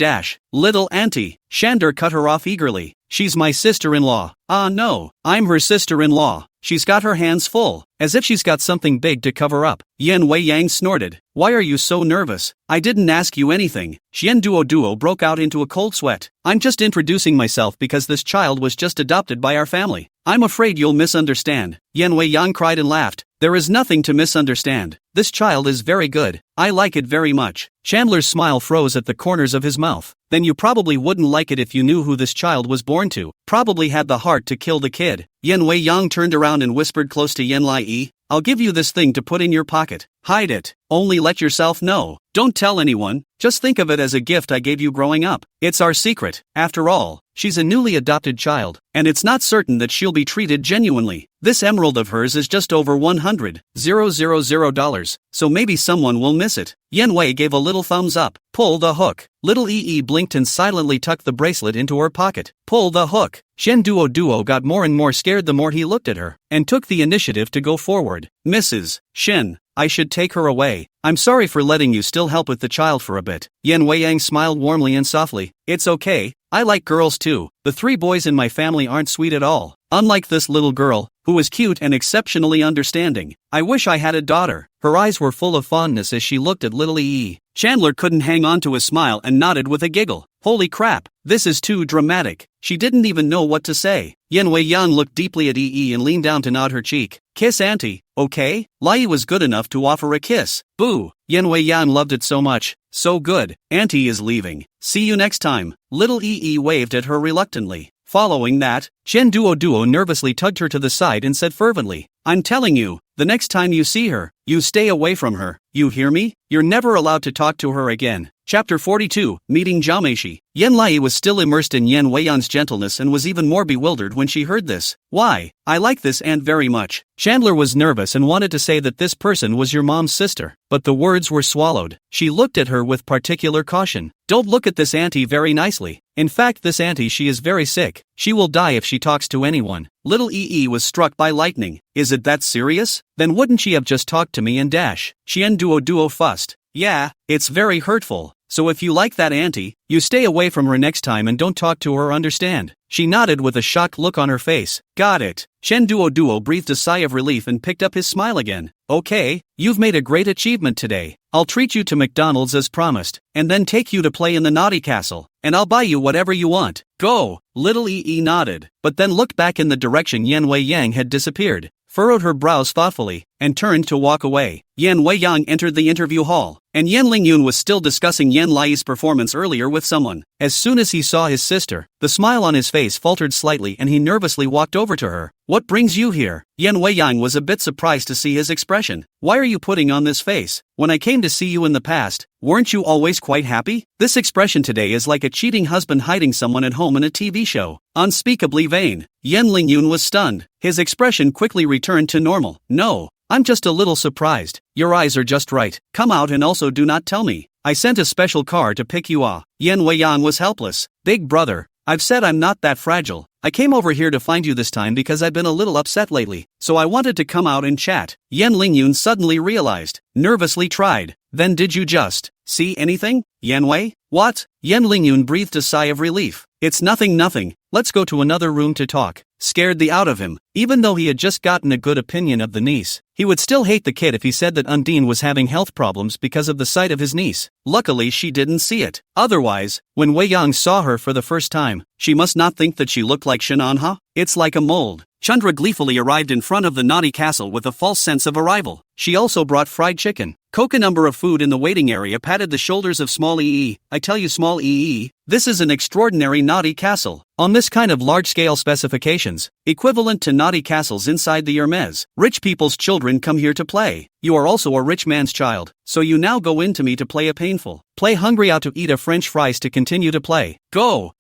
little auntie. Shander cut her off eagerly. She's my sister-in-law. Ah no, I'm her sister-in-law. She's got her hands full, as if she's got something big to cover up. Yen Weiyang snorted. Why are you so nervous? I didn't ask you anything. Shen Duo broke out into a cold sweat. I'm just introducing myself because this child was just adopted by our family. I'm afraid you'll misunderstand. Yen Weiyang cried and laughed. There is nothing to misunderstand. This child is very good. I like it very much. Chandler's smile froze at the corners of his mouth. Then you probably wouldn't like it if you knew who this child was born to. Probably had the heart to kill the kid. Yen Weiyang turned around and whispered close to Yen Lai. I'll give you this thing to put in your pocket. Hide it. Only let yourself know. Don't tell anyone. Just think of it as a gift I gave you growing up. It's our secret. After all, she's a newly adopted child, and it's not certain that she'll be treated genuinely. This emerald of hers is just over $100,000, so maybe someone will miss it. Yen Wei gave a little thumbs up. Pull the hook. Little Yi blinked and silently tucked the bracelet into her pocket. Pull the hook. Shen Duo got more and more scared the more he looked at her, and took the initiative to go forward. Mrs. Shen, I should take her away. I'm sorry for letting you still help with the child for a bit. Yen Weiyang smiled warmly and softly. It's okay. I like girls too. The 3 boys in my family aren't sweet at all. Unlike this little girl, who is cute and exceptionally understanding. I wish I had a daughter. Her eyes were full of fondness as she looked at little Yi. Chandler couldn't hang on to his smile and nodded with a giggle. Holy crap, this is too dramatic. She didn't even know what to say. Yen Weiyang looked deeply at Yi and leaned down to nod her cheek. Kiss Auntie, okay? Lai was good enough to offer a kiss. Boo! Yen Weiyang loved it so much, So good, Auntie is leaving. See you next time. Little Ee waved at her reluctantly. Following that, Chen Duo nervously tugged her to the side and said fervently, I'm telling you, the next time you see her, you stay away from her. You hear me? You're never allowed to talk to her again. Chapter 42, Meeting Zhao Meishi. Yan Lai was still immersed in Yan Weiyan's gentleness and was even more bewildered when she heard this. Why? I like this aunt very much. Chandler was nervous and wanted to say that this person was your mom's sister, but the words were swallowed. She looked at her with particular caution. Don't look at this auntie very nicely. In fact, this auntie, she is very sick. She will die if she talks to anyone. Little Ee was struck by lightning. Is it that serious? Then wouldn't she have just talked to me and dash? Chen Duo fussed. Yeah, it's very hurtful. So if you like that auntie, you stay away from her next time and don't talk to her, understand? She nodded with a shocked look on her face. Got it. Chen Duo breathed a sigh of relief and picked up his smile again. Okay, you've made a great achievement today. I'll treat you to McDonald's as promised, and then take you to play in the Naughty Castle, and I'll buy you whatever you want. Go! Little Ee nodded, but then looked back in the direction Yan Weiyang had disappeared, furrowed her brows thoughtfully, and turned to walk away. Yan Weiyang entered the interview hall, and Yan Lingyun was still discussing Yan Lai's performance earlier with someone. As soon as he saw his sister, the smile on his face faltered slightly and he nervously walked over to her. What brings you here? Yan Weiyang was a bit surprised to see his expression. Why are you putting on this face? When I came to see you in the past, weren't you always quite happy? This expression today is like a cheating husband hiding someone at home in a TV show. Unspeakably vain. Yan Lingyun was stunned. His expression quickly returned to normal. No, I'm just a little surprised. Your eyes are just right. Come out and also do not tell me. I sent a special car to pick you up. Yan Weiyang was helpless. Big brother, I've said I'm not that fragile. I came over here to find you this time because I've been a little upset lately, so I wanted to come out and chat. Yan Lingyun suddenly realized, nervously tried. Then did you just see anything? Yan Wei? What? Yan Lingyun breathed a sigh of relief. It's nothing. Let's go to another room to talk. Scared the out of him. Even though he had just gotten a good opinion of the niece, he would still hate the kid if he said that Undine was having health problems because of the sight of his niece. Luckily she didn't see it. Otherwise, when Wei Yang saw her for the first time, she must not think that she looked like Shinanha. It's like a mold. Chandra gleefully arrived in front of the naughty castle with a false sense of arrival. She also brought fried chicken. Coca number of food in the waiting area patted the shoulders of Small Ee. I tell you, Small Ee, this is an extraordinary naughty castle. On this kind of large-scale specifications, equivalent to naughty castles inside the Hermes, rich people's children come here to play. You are also a rich man's child, so you now go in to me to play a painful, play hungry out to eat a French fries to continue to play. Go!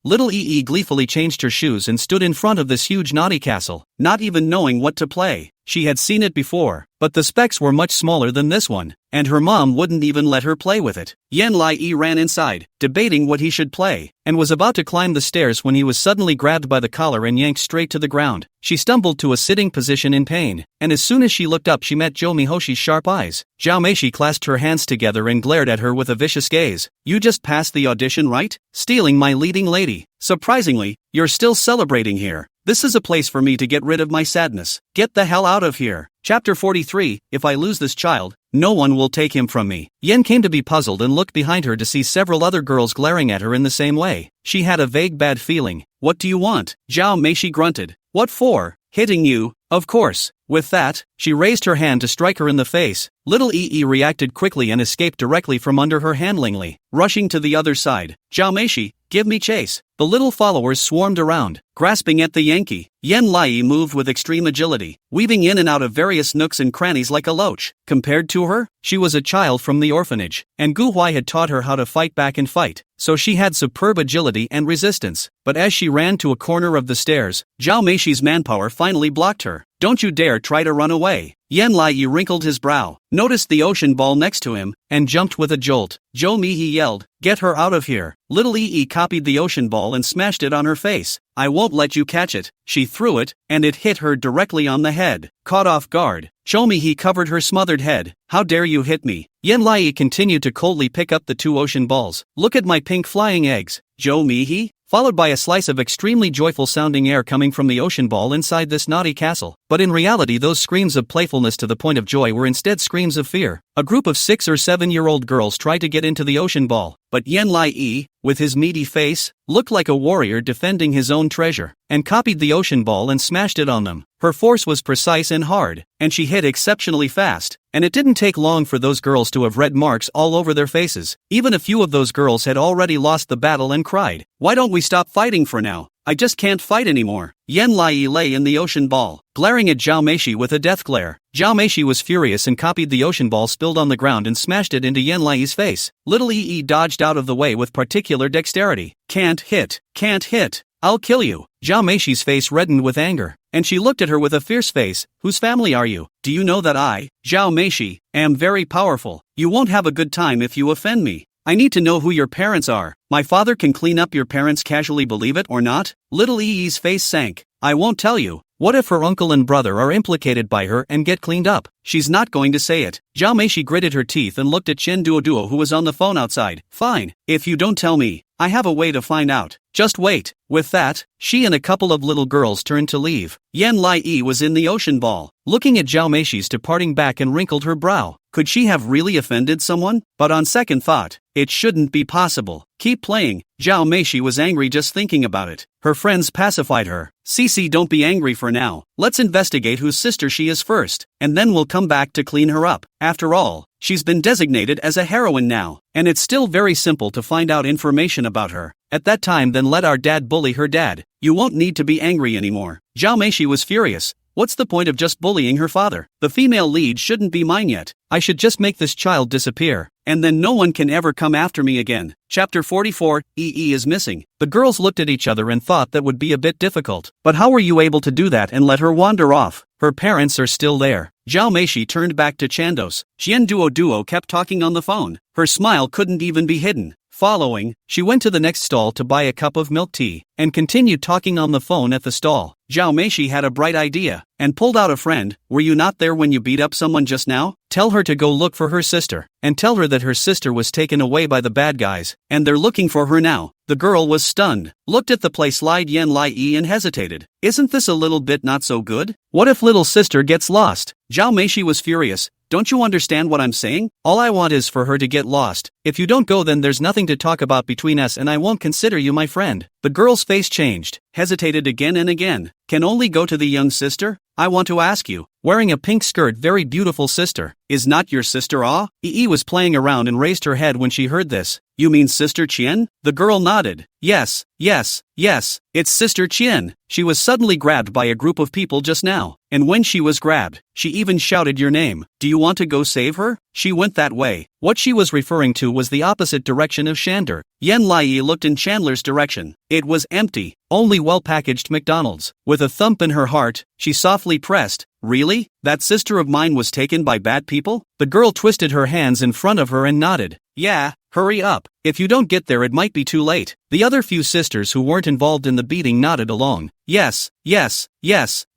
Little Ee gleefully changed her shoes and stood in front of this huge naughty castle, not even knowing what to play. She had seen it before, but the specs were much smaller than this one, and her mom wouldn't even let her play with it. Yan Lai ran inside, debating what he should play, and was about to climb the stairs when he was suddenly grabbed by the collar and yanked straight to the ground. She stumbled to a sitting position in pain, and as soon as she looked up she met Zhou Mihoshi's sharp eyes. Zhao Meishi clasped her hands together and glared at her with a vicious gaze. You just passed the audition, right? Stealing my leading lady. Surprisingly, you're still celebrating here. This is a place for me to get rid of my sadness. Get the hell out of here. Chapter 43, If I lose this child, no one will take him from me. Yen came to be puzzled and looked behind her to see several other girls glaring at her in the same way. She had a vague bad feeling. What do you want? Zhao Meishi grunted. What for? Hitting you, of course. With that, she raised her hand to strike her in the face. Little Ee reacted quickly and escaped directly from under her handlingly, rushing to the other side. Zhao Meishi, give me chase. The little followers swarmed around, grasping at the Yankee. Yan Lai moved with extreme agility, weaving in and out of various nooks and crannies like a loach. Compared to her, she was a child from the orphanage, and Gu Huai had taught her how to fight back and fight, so she had superb agility and resistance. But as she ran to a corner of the stairs, Zhao Meishi's manpower finally blocked her. Don't you dare try to run away. Yan Lai wrinkled his brow, noticed the ocean ball next to him, and jumped with a jolt. Zhou Mihi yelled, get her out of here. Little Ee copied the ocean ball and smashed it on her face. I won't let you catch it. She threw it, and it hit her directly on the head. Caught off guard, Zhou Mihi covered her smothered head. How dare you hit me? Yan Lai continued to coldly pick up the two ocean balls. Look at my pink flying eggs. Zhou Mihi? Followed by a slice of extremely joyful-sounding air coming from the ocean ball inside this naughty castle. But in reality those screams of playfulness to the point of joy were instead screams of fear. A group of 6 or 7-year-old girls tried to get into the ocean ball, but Yan Lai, with his meaty face, looked like a warrior defending his own treasure, and copied the ocean ball and smashed it on them. Her force was precise and hard, and she hit exceptionally fast, and it didn't take long for those girls to have red marks all over their faces. Even a few of those girls had already lost the battle and cried, "Why don't we stop fighting for now? I just can't fight anymore." Yan Lai lay in the ocean ball, glaring at Zhao Meishi with a death glare. Zhao Meishi was furious and copied the ocean ball spilled on the ground and smashed it into Yan Lai's face. Little Yi dodged out of the way with particular dexterity. Can't hit. I'll kill you." Zhao Meishi's face reddened with anger, and she looked at her with a fierce face. "Whose family are you? Do you know that I, Zhao Meishi, am very powerful? You won't have a good time if you offend me. I need to know who your parents are. My father can clean up your parents casually, believe it or not." Little Yi's face sank. "I won't tell you. What if her uncle and brother are implicated by her and get cleaned up?" She's not going to say it. Zhao Meishi gritted her teeth and looked at Chen Duoduo, who was on the phone outside. "Fine, if you don't tell me, I have a way to find out. Just wait." With that, she and a couple of little girls turned to leave. Yan Lai was in the ocean ball, looking at Zhao Meishi's departing back, and wrinkled her brow. Could she have really offended someone? But on second thought, it shouldn't be possible. Keep playing. Zhao Meishi was angry just thinking about it. Her friends pacified her. "Cece, don't be angry for now. Let's investigate whose sister she is first, and then we'll come back to clean her up. After all, she's been designated as a heroine now, and it's still very simple to find out information about her. At that time, then let our dad bully her dad. You won't need to be angry anymore." Zhao Meishi was furious. What's the point of just bullying her father? The female lead shouldn't be mine yet. I should just make this child disappear, and then no one can ever come after me again. Chapter 44, EE is missing. The girls looked at each other and thought that would be a bit difficult. But how were you able to do that and let her wander off? Her parents are still there. Zhao Meishi turned back to Chandos. Chen Duoduo kept talking on the phone. Her smile couldn't even be hidden. Following, she went to the next stall to buy a cup of milk tea, and continued talking on the phone at the stall. Zhao Meishi had a bright idea, and pulled out a friend. "Were you not there when you beat up someone just now? Tell her to go look for her sister, and tell her that her sister was taken away by the bad guys, and they're looking for her now." The girl was stunned, looked at the place lied Yan Lai and hesitated. Isn't this a little bit not so good? What if little sister gets lost? Zhao Meishi was furious. Don't you understand what I'm saying? All I want is for her to get lost. If you don't go, then there's nothing to talk about between us, and I won't consider you my friend. The girl's face changed, hesitated again and again. Can only go to the young sister? I want to ask you, wearing a pink skirt, very beautiful sister, is not your sister? Ah? EE was playing around and raised her head when she heard this. You mean Sister Qian? The girl nodded. Yes, it's Sister Qian. She was suddenly grabbed by a group of people just now, and when she was grabbed, she even shouted your name. Do you want to go save her? She went that way. What she was referring to was the opposite direction of Shander. Yan Lai looked in Chandler's direction. It was empty, only well-packaged McDonald's. With a thump in her heart, she softly pressed, "Really? That sister of mine was taken by bad people?" The girl twisted her hands in front of her and nodded. "Yeah, hurry up. If you don't get there, it might be too late." The other few sisters who weren't involved in the beating nodded along. Yes,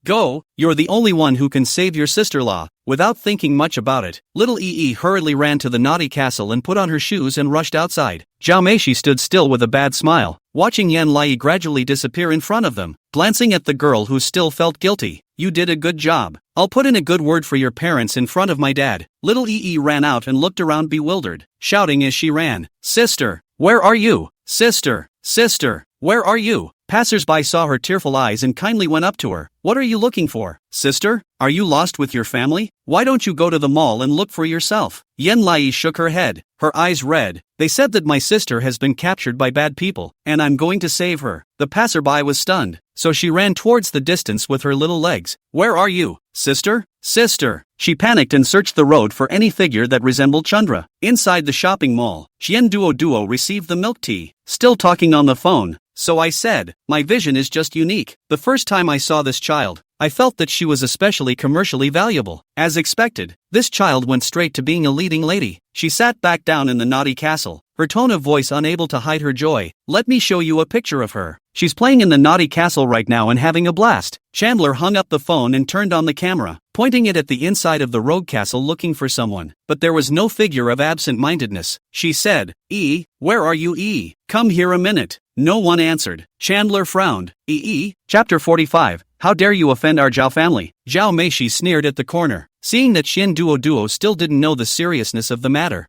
go. You're the only one who can save your sister-in-law." Without thinking much about it, little EE hurriedly ran to the naughty castle and put on her shoes and rushed outside. Zhao Meishi stood still with a bad smile, watching Yan Lai gradually disappear in front of them, glancing at the girl who still felt guilty. "You did a good job. I'll put in a good word for your parents in front of my dad." Little EE ran out and looked around bewildered, shouting as she ran, "Sister, where are you? Sister, where are you?" Passers-by saw her tearful eyes and kindly went up to her. "What are you looking for? Sister? Are you lost with your family? Why don't you go to the mall and look for yourself?" Yan Lai shook her head, her eyes red. "They said that my sister has been captured by bad people, and I'm going to save her." The passerby was stunned, so she ran towards the distance with her little legs. "Where are you? Sister? She panicked and searched the road for any figure that resembled Chandra. Inside the shopping mall, Chen Duoduo received the milk tea, still talking on the phone. "So I said, my vision is just unique. The first time I saw this child, I felt that she was especially commercially valuable. As expected, this child went straight to being a leading lady." She sat back down in the naughty castle, her tone of voice unable to hide her joy. "Let me show you a picture of her. She's playing in the naughty castle right now and having a blast." Chandler hung up the phone and turned on the camera, pointing it at the inside of the rogue castle looking for someone. But there was no figure of absent-mindedness. She said, "E, where are you? E, come here a minute." No one answered. Chandler frowned. Chapter 45. How dare you offend our Zhao family? Zhao Meishi sneered at the corner, seeing that Chen Duoduo still didn't know the seriousness of the matter.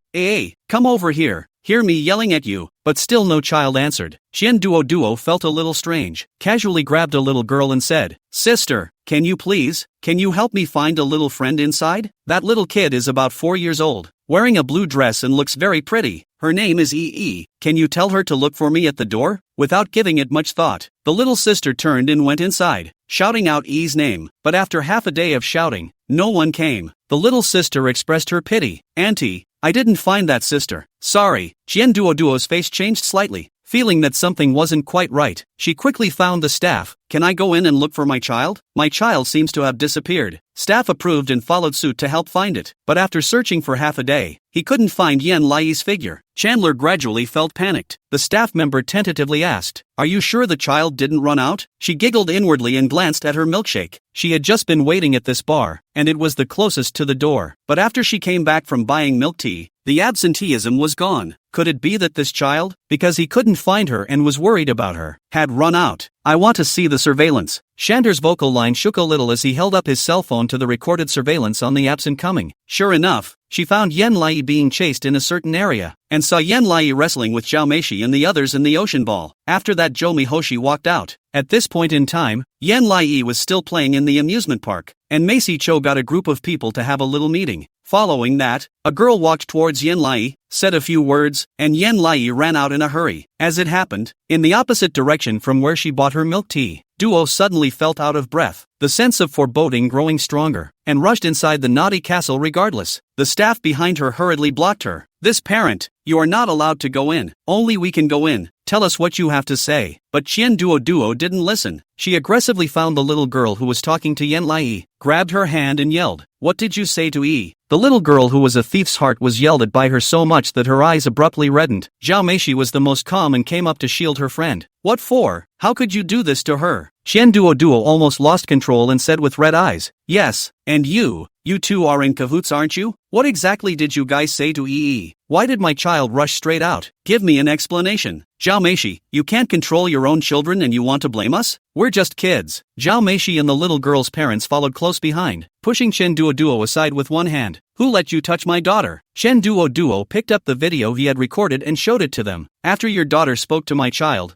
Come over here. hear me yelling at you, but still no child answered. Qian Duo felt a little strange, casually grabbed a little girl and said, "Sister, can you help me find a little friend inside?" That little kid is about 4 years old, wearing a blue dress and looks very pretty. Her name is Yi. Can you tell her to look for me at the door? Without giving it much thought, the little sister turned and went inside, shouting out Yi's name, but after half a day of shouting, no one came. The little sister expressed her pity. "Auntie, I didn't find that sister. Sorry." Qian Duo's face changed slightly. Feeling that something wasn't quite right, she quickly found the staff. "Can I go in and look for my child? My child seems to have disappeared." Staff approved and followed suit to help find it, but after searching for half a day, he couldn't find Yan Lai's figure. Chandler gradually felt panicked. The staff member tentatively asked, "Are you sure the child didn't run out?" She giggled inwardly and glanced at her milkshake. She had just been waiting at this bar, and it was the closest to the door. But after she came back from buying milk tea, the absenteeism was gone. Could it be that this child, because he couldn't find her and was worried about her, had run out? "I want to see the surveillance." Chandler's vocal line shook a little as he held up his cell phone to the recorded surveillance on the absent coming. Sure enough, she found Yan Lai being chased in a certain area, and saw Yan Lai wrestling with Zhao Meishi and the others in the ocean ball. After that, Zhou Mihoshi walked out. At this point in time, Yan Lai was still playing in the amusement park, and Macy Cho got a group of people to have a little meeting. Following that, a girl walked towards Yan Lai, said a few words, and Yan Lai ran out in a hurry. As it happened, in the opposite direction from where she bought her milk tea, Duo suddenly felt out of breath, the sense of foreboding growing stronger, and rushed inside the naughty castle regardless. The staff behind her hurriedly blocked her. "This parent, you are not allowed to go in. Only we can go in. Tell us what you have to say." But Qian Duo didn't listen. She aggressively found the little girl who was talking to Yan Lai, grabbed her hand and yelled, "What did you say to Yi?" The little girl who was a thief's heart was yelled at by her so much that her eyes abruptly reddened. Zhao Meishi was the most calm and came up to shield her friend. "What for? How could you do this to her?" Qian Duo almost lost control and said with red eyes, "Yes, and you two are in cahoots, aren't you? What exactly did you guys say to Yi? Why did my child rush straight out? Give me an explanation." "Zhao Meishi, you can't control your own children and you want to blame us? We're just kids." Zhao Meishi and the little girl's parents followed close behind, pushing Qian Duo aside with one hand. "Who let you touch my daughter?" Qian Duo picked up the video he had recorded and showed it to them. "After your daughter spoke to my child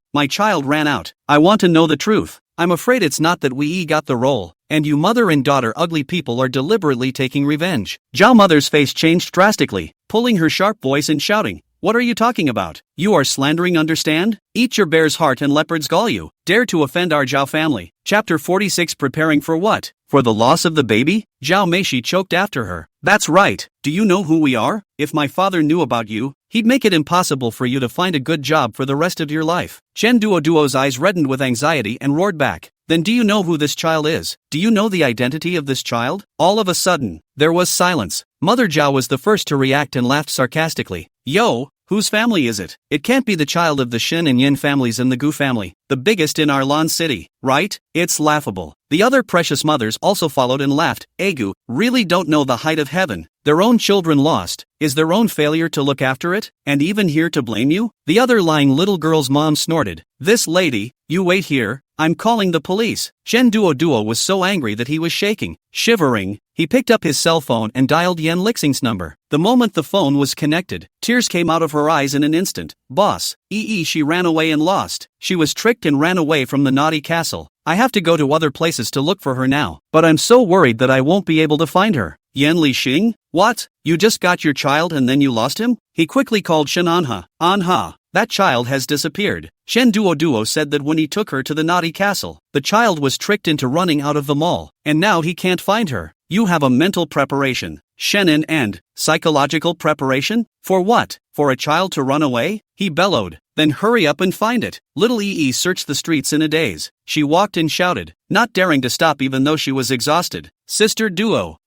ran out. I want to know the truth. I'm afraid it's not that we got the role, and you mother and daughter ugly people are deliberately taking revenge." Zhao Mother's face changed drastically, pulling her sharp voice and shouting, "What are you talking about? You are slandering, understand? Eat your bear's heart and leopards gall you. Dare to offend our Zhao family." Chapter 46. Preparing for what? For the loss of the baby? Zhao Meishi choked after her. "That's right. Do you know who we are? If my father knew about you, he'd make it impossible for you to find a good job for the rest of your life." Qian Duo's eyes reddened with anxiety and roared back, "Then do you know who this child is? Do you know the identity of this child?" All of a sudden, there was silence. Mother Zhao was the first to react and laughed sarcastically. "Yo, whose family is it? It can't be the child of the Shin and Yin families and the Gu family, the biggest in Arlan City, right? It's laughable." The other precious mothers also followed and laughed. "Egu, really don't know the height of heaven. Their own children lost, is their own failure to look after it, and even here to blame you?" The other lying little girl's mom snorted. "This lady, you wait here, I'm calling the police." Qian Duo was so angry that he was shaking. Shivering, he picked up his cell phone and dialed Yan Lixing's number. The moment the phone was connected, tears came out of her eyes in an instant. "Boss, she ran away and lost. She was tricked and ran away from the naughty castle. I have to go to other places to look for her now, but I'm so worried that I won't be able to find her." Yan Lixing? What? You just got your child and then you lost him? He quickly called Shen Anha. "Anha, that child has disappeared." Qian Duo said that when he took her to the naughty castle, the child was tricked into running out of the mall, and now he can't find her. "You have a mental preparation, Shenin, and psychological preparation? For what? For a child to run away?" he bellowed. "Then hurry up and find it." Little searched the streets in a daze. She walked and shouted, not daring to stop even though she was exhausted. Sister Duo,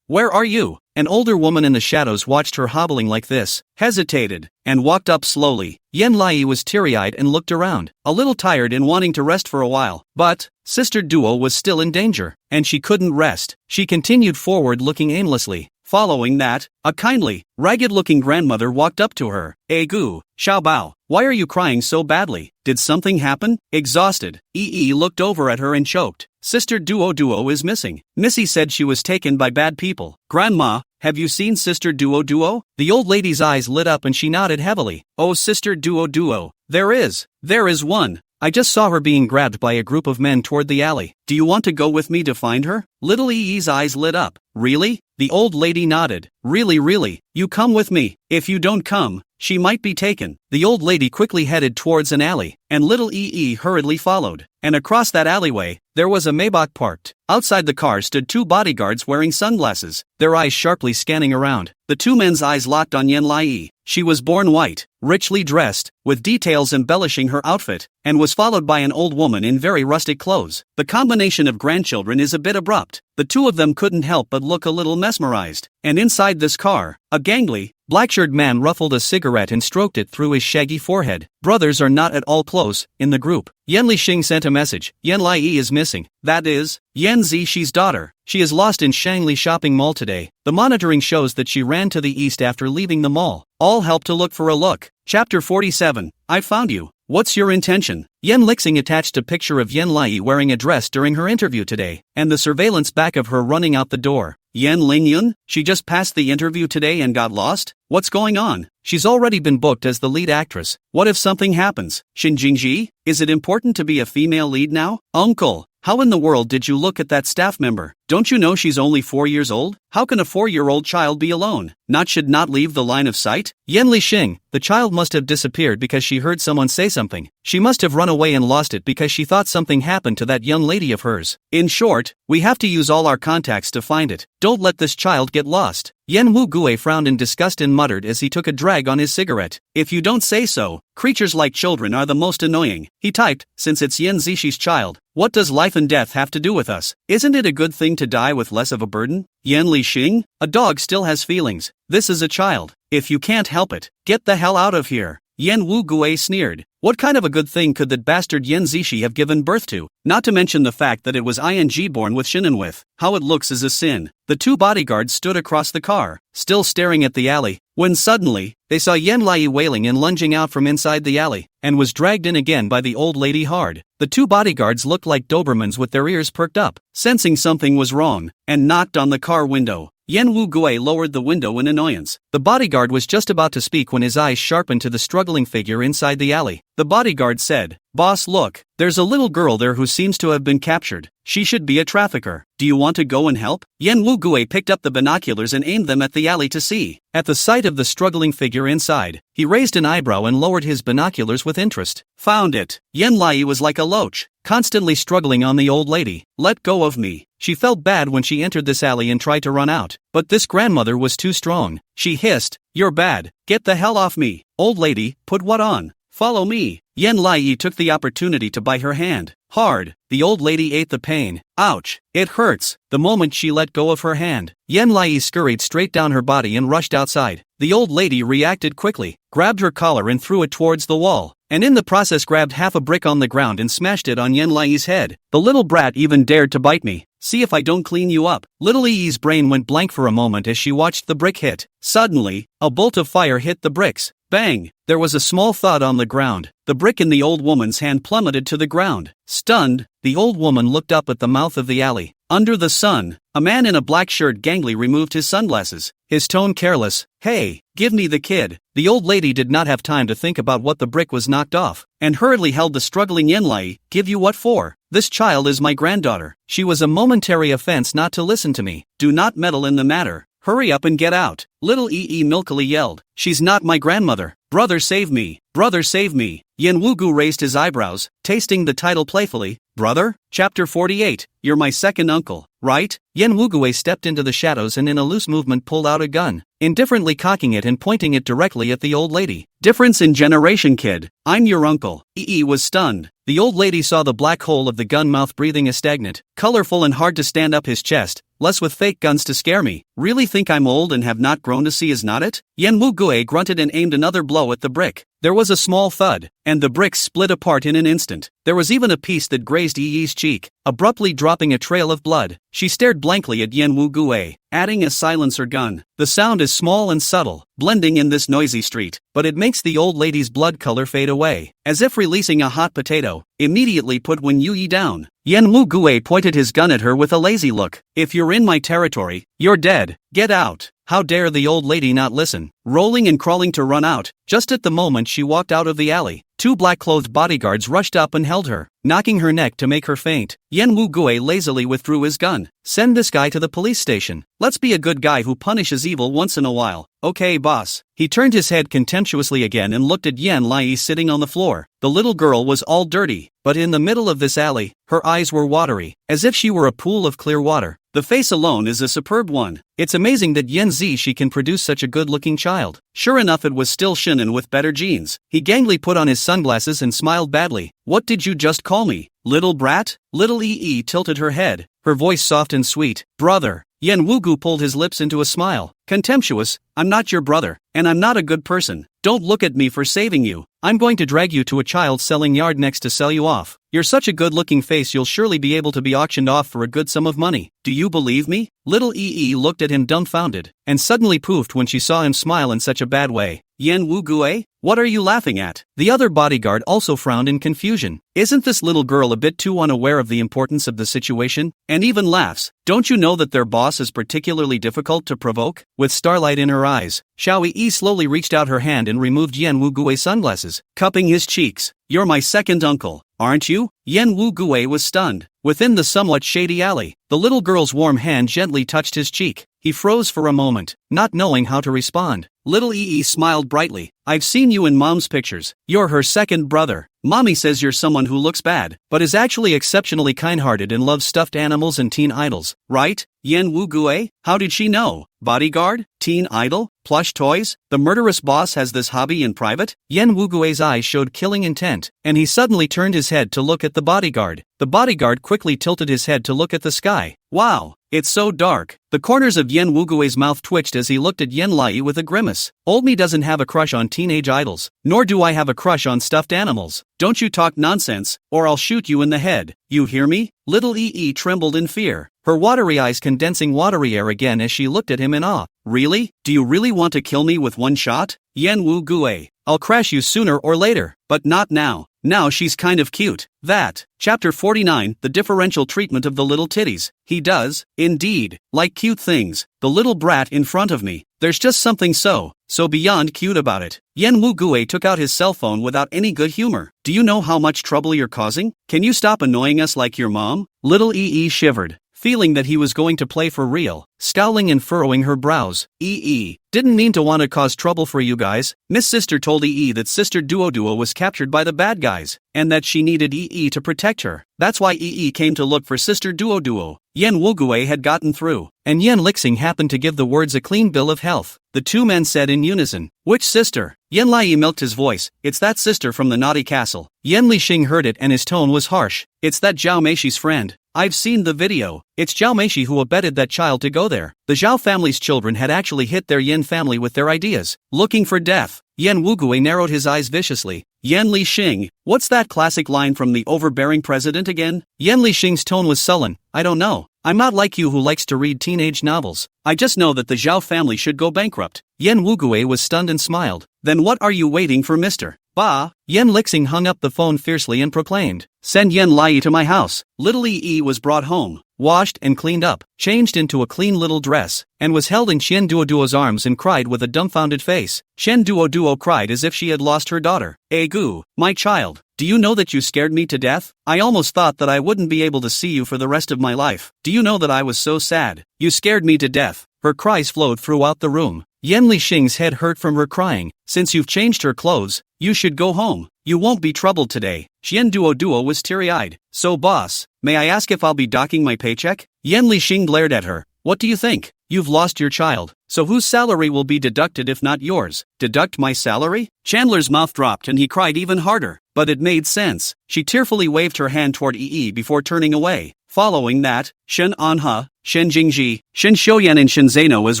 where are you?" An older woman in the shadows watched her hobbling like this, hesitated, and walked up slowly. Yan Lai was teary-eyed and looked around, a little tired and wanting to rest for a while. But Sister Duo was still in danger, and she couldn't rest. She continued forward looking aimlessly. Following that, a kindly, ragged-looking grandmother walked up to her. "Gu, Xiaobao, why are you crying so badly? Did something happen?" Exhausted, looked over at her and choked. "Sister Duo is missing. Missy said she was taken by bad people." "Grandma, have you seen Sister Duo? The old lady's eyes lit up and she nodded heavily. Oh, Sister Duo, there is one. I just saw her being grabbed by a group of men toward the alley. Do you want to go with me to find her? Little E's eyes lit up. Really? The old lady nodded. Really, you come with me. If you don't come, she might be taken. The old lady quickly headed towards an alley, and little EE hurriedly followed. And across that alleyway, there was a Maybach parked. Outside the car stood two bodyguards wearing sunglasses, their eyes sharply scanning around. The two men's eyes locked on Yen Lai. She was born white, richly dressed, with details embellishing her outfit, and was followed by an old woman in very rustic clothes. The combination of grandchildren is a bit abrupt. The two of them couldn't help but look a little mesmerized. And inside this car, a gangly, black-shirt man ruffled a cigarette and stroked it through his shaggy forehead. Brothers are not at all close, in the group. Yen Lixing sent a message. Yen Lai is missing. That is, Yen Zishi's daughter. She is lost in Shangli shopping mall today. The monitoring shows that she ran to the east after leaving the mall. All help to look for a look. Chapter 47. I found you. What's your intention? Yen Lixing attached a picture of Yen Lai wearing a dress during her interview today, and the surveillance back of her running out the door. Yen Lingyun? She just passed the interview today and got lost? What's going on? She's already been booked as the lead actress. What if something happens? Xin Jingji? Is it important to be a female lead now? Uncle, how in the world did you look at that staff member? Don't you know she's only 4 years old? How can a 4-year-old child be alone? Should not leave the line of sight? Yen Lixing, the child must have disappeared because she heard someone say something. She must have run away and lost it because she thought something happened to that young lady of hers. In short, we have to use all our contacts to find it. Don't let this child get lost. Yen Wu Gue frowned in disgust and muttered as he took a drag on his cigarette. If you don't say so, creatures like children are the most annoying. He typed, since it's Yen Zishi's child, what does life and death have to do with us? Isn't it a good thing to die with less of a burden? Yen Lixing? A dog still has feelings. This is a child. If you can't help it, get the hell out of here. Yen Wu Gue sneered. What kind of a good thing could that bastard Yen Zishi have given birth to? Not to mention the fact that it was ing born with Shinan with. How it looks is a sin. The two bodyguards stood across the car, still staring at the alley, when suddenly, they saw Yen Lai wailing and lunging out from inside the alley, and was dragged in again by the old lady hard. The two bodyguards looked like Dobermans with their ears perked up, sensing something was wrong, and knocked on the car window. Yen Wu Gue lowered the window in annoyance. The bodyguard was just about to speak when his eyes sharpened to the struggling figure inside the alley. The bodyguard said, "Boss, look, there's a little girl there who seems to have been captured. She should be a trafficker. Do you want to go and help?" Yen Wu Gue picked up the binoculars and aimed them at the alley to see. At the sight of the struggling figure inside, he raised an eyebrow and lowered his binoculars with interest. Found it. Yen Lai was like a loach, constantly struggling on the old lady. Let go of me. She felt bad when she entered this alley and tried to run out, but this grandmother was too strong. She hissed, "You're bad. Get the hell off me. Old lady, put what on? Follow me." Yen Lai took the opportunity to bite her hand. Hard. The old lady ate the pain. Ouch. It hurts. The moment she let go of her hand, Yen Lai scurried straight down her body and rushed outside. The old lady reacted quickly, grabbed her collar and threw it towards the wall, and in the process grabbed half a brick on the ground and smashed it on Yen Lai's head. The little brat even dared to bite me. See if I don't clean you up. Little E's brain went blank for a moment as she watched the brick hit. Suddenly, a bolt of fire hit the bricks. Bang! There was a small thud on the ground. The brick in the old woman's hand plummeted to the ground. Stunned, the old woman looked up at the mouth of the alley. Under the sun, a man in a black shirt gangly removed his sunglasses, his tone careless. "Hey, give me the kid." The old lady did not have time to think about what the brick was knocked off, and hurriedly held the struggling Yen Lai. "Give you what for? This child is my granddaughter. She was a momentary offense not to listen to me. Do not meddle in the matter. Hurry up and get out." Little EE milkily yelled. "She's not my grandmother. Brother, save me. Brother, save me." Yen Wugu raised his eyebrows, tasting the title playfully. "Brother?" Chapter 48. You're my second uncle, right? Yen Wugue stepped into the shadows and in a loose movement pulled out a gun, indifferently cocking it and pointing it directly at the old lady. "Difference in generation, kid. I'm your uncle." EE was stunned. The old lady saw the black hole of the gun mouth breathing a stagnant, colorful and hard to stand up his chest. "Less with fake guns to scare me. Really think I'm old and have not grown to see is not it?" Yen Wugue grunted and aimed another blow at the brick. There was a small thud, and the bricks split apart in an instant. There was even a piece that grazed EE's cheek, abruptly dropping a trail of blood. She stared blankly at Yen Wugue, adding a silencer gun. The sound is small and subtle, blending in this noisy street, but it makes the old lady's blood color fade away, as if releasing a hot potato. Immediately put Wen Yui down. Yen Wugue pointed his gun at her with a lazy look. "If you're in my territory, you're dead. Get out." How dare the old lady not listen? Rolling and crawling to run out, just at the moment she walked out of the alley, two black-clothed bodyguards rushed up and held her, knocking her neck to make her faint. Yen Wu-gue lazily withdrew his gun. Send this guy to the police station. Let's be a good guy who punishes evil once in a while. Okay, boss. He turned his head contemptuously again and looked at Yen Lai sitting on the floor. The little girl was all dirty, but in the middle of this alley, her eyes were watery, as if she were a pool of clear water. The face alone is a superb one. It's amazing that Yen Zishi can produce such a good-looking child. Sure enough, it was still Shinin with better genes. He gangly put on his sunglasses and smiled badly. What did you just call me? Little brat? Little Ee tilted her head, her voice soft and sweet. Brother. Yen Wugu pulled his lips into a smile. Contemptuous, I'm not your brother, and I'm not a good person. Don't look at me for saving you. I'm going to drag you to a child selling yard next to sell you off. You're such a good-looking face, you'll surely be able to be auctioned off for a good sum of money. Do you believe me? Little Ee looked at him dumbfounded, and suddenly poofed when she saw him smile in such a bad way. Yen Wu-gue? What are you laughing at? The other bodyguard also frowned in confusion. Isn't this little girl a bit too unaware of the importance of the situation? And even laughs. Don't you know that their boss is particularly difficult to provoke? With starlight in her eyes, Xiao Yi slowly reached out her hand and removed Yen Wu-gue's sunglasses, cupping his cheeks. You're my second uncle, aren't you? Yen Wu-gue was stunned. Within the somewhat shady alley, the little girl's warm hand gently touched his cheek. He froze for a moment, not knowing how to respond. Little Ee smiled brightly. I've seen you in Mom's pictures. You're her second brother. Mommy says you're someone who looks bad, but is actually exceptionally kind-hearted and loves stuffed animals and teen idols, right? Yen Wu-gue? How did she know? Bodyguard? Teen idol? Plush toys? The murderous boss has this hobby in private? Yen Wu-gue's eyes showed killing intent, and he suddenly turned his head to look at the bodyguard. The bodyguard quickly tilted his head to look at the sky. Wow, it's so dark. The corners of Yen Wu-gue's mouth twitched as he looked at Yen Lai with a grimace. Old me doesn't have a crush on teenage idols, nor do I have a crush on stuffed animals. Don't you talk nonsense, or I'll shoot you in the head. You hear me? Little Ee trembled in fear, her watery eyes condensing watery air again as she looked at him in awe. Really? Do you really want to kill me with one shot? Yen Wu-gue, I'll crash you sooner or later, but not now. Now she's kind of cute. That. Chapter 49, The Differential Treatment of the Little Titties. He does, indeed, like cute things. The little brat in front of me. There's just something so beyond cute about it. Yen Wu-gue took out his cell phone without any good humor. Do you know how much trouble you're causing? Can you stop annoying us like your mom? Little Ee shivered, feeling that he was going to play for real, scowling and furrowing her brows. Ee, didn't mean to want to cause trouble for you guys. Miss Sister told Ee that Sister Duo was captured by the bad guys, and that she needed Ee to protect her. That's why Ee came to look for Sister Duo. Yen Wu-gue had gotten through, and Yen Lixing happened to give the words a clean bill of health. The two men said in unison, which sister? Yen Lai milked his voice. It's that sister from the naughty castle. Yen Lixing heard it and his tone was harsh. It's that Zhao Meishi's friend. I've seen the video. It's Zhao Meishi who abetted that child to go there. The Zhao family's children had actually hit their Yen family with their ideas, looking for death. Yen Wu-gue narrowed his eyes viciously. Yen Lixing, what's that classic line from the overbearing president again? Yen Lixing's tone was sullen. I don't know. I'm not like you who likes to read teenage novels. I just know that the Zhao family should go bankrupt. Yen Wu-gue was stunned and smiled. Then what are you waiting for, mister? Bah! Yen Lixing hung up the phone fiercely and proclaimed, send Yen Lai to my house. Little Ee was brought home, washed and cleaned up, changed into a clean little dress, and was held in Chen Duo's arms and cried with a dumbfounded face. Chen Duo cried as if she had lost her daughter. Egu, my child, do you know that you scared me to death? I almost thought that I wouldn't be able to see you for the rest of my life. Do you know that I was so sad? You scared me to death. Her cries flowed throughout the room. Yen Lixing's head hurt from her crying. Since you've changed her clothes, you should go home. You won't be troubled today. Chen Duo was teary-eyed. So boss, may I ask if I'll be docking my paycheck? Yen Lixing glared at her. What do you think? You've lost your child. So whose salary will be deducted if not yours? Deduct my salary? Chandler's mouth dropped and he cried even harder. But it made sense. She tearfully waved her hand toward Ee before turning away. Following that, Shen Anha, Shen Jingji, Shen Xiuyan and Shen Zeno as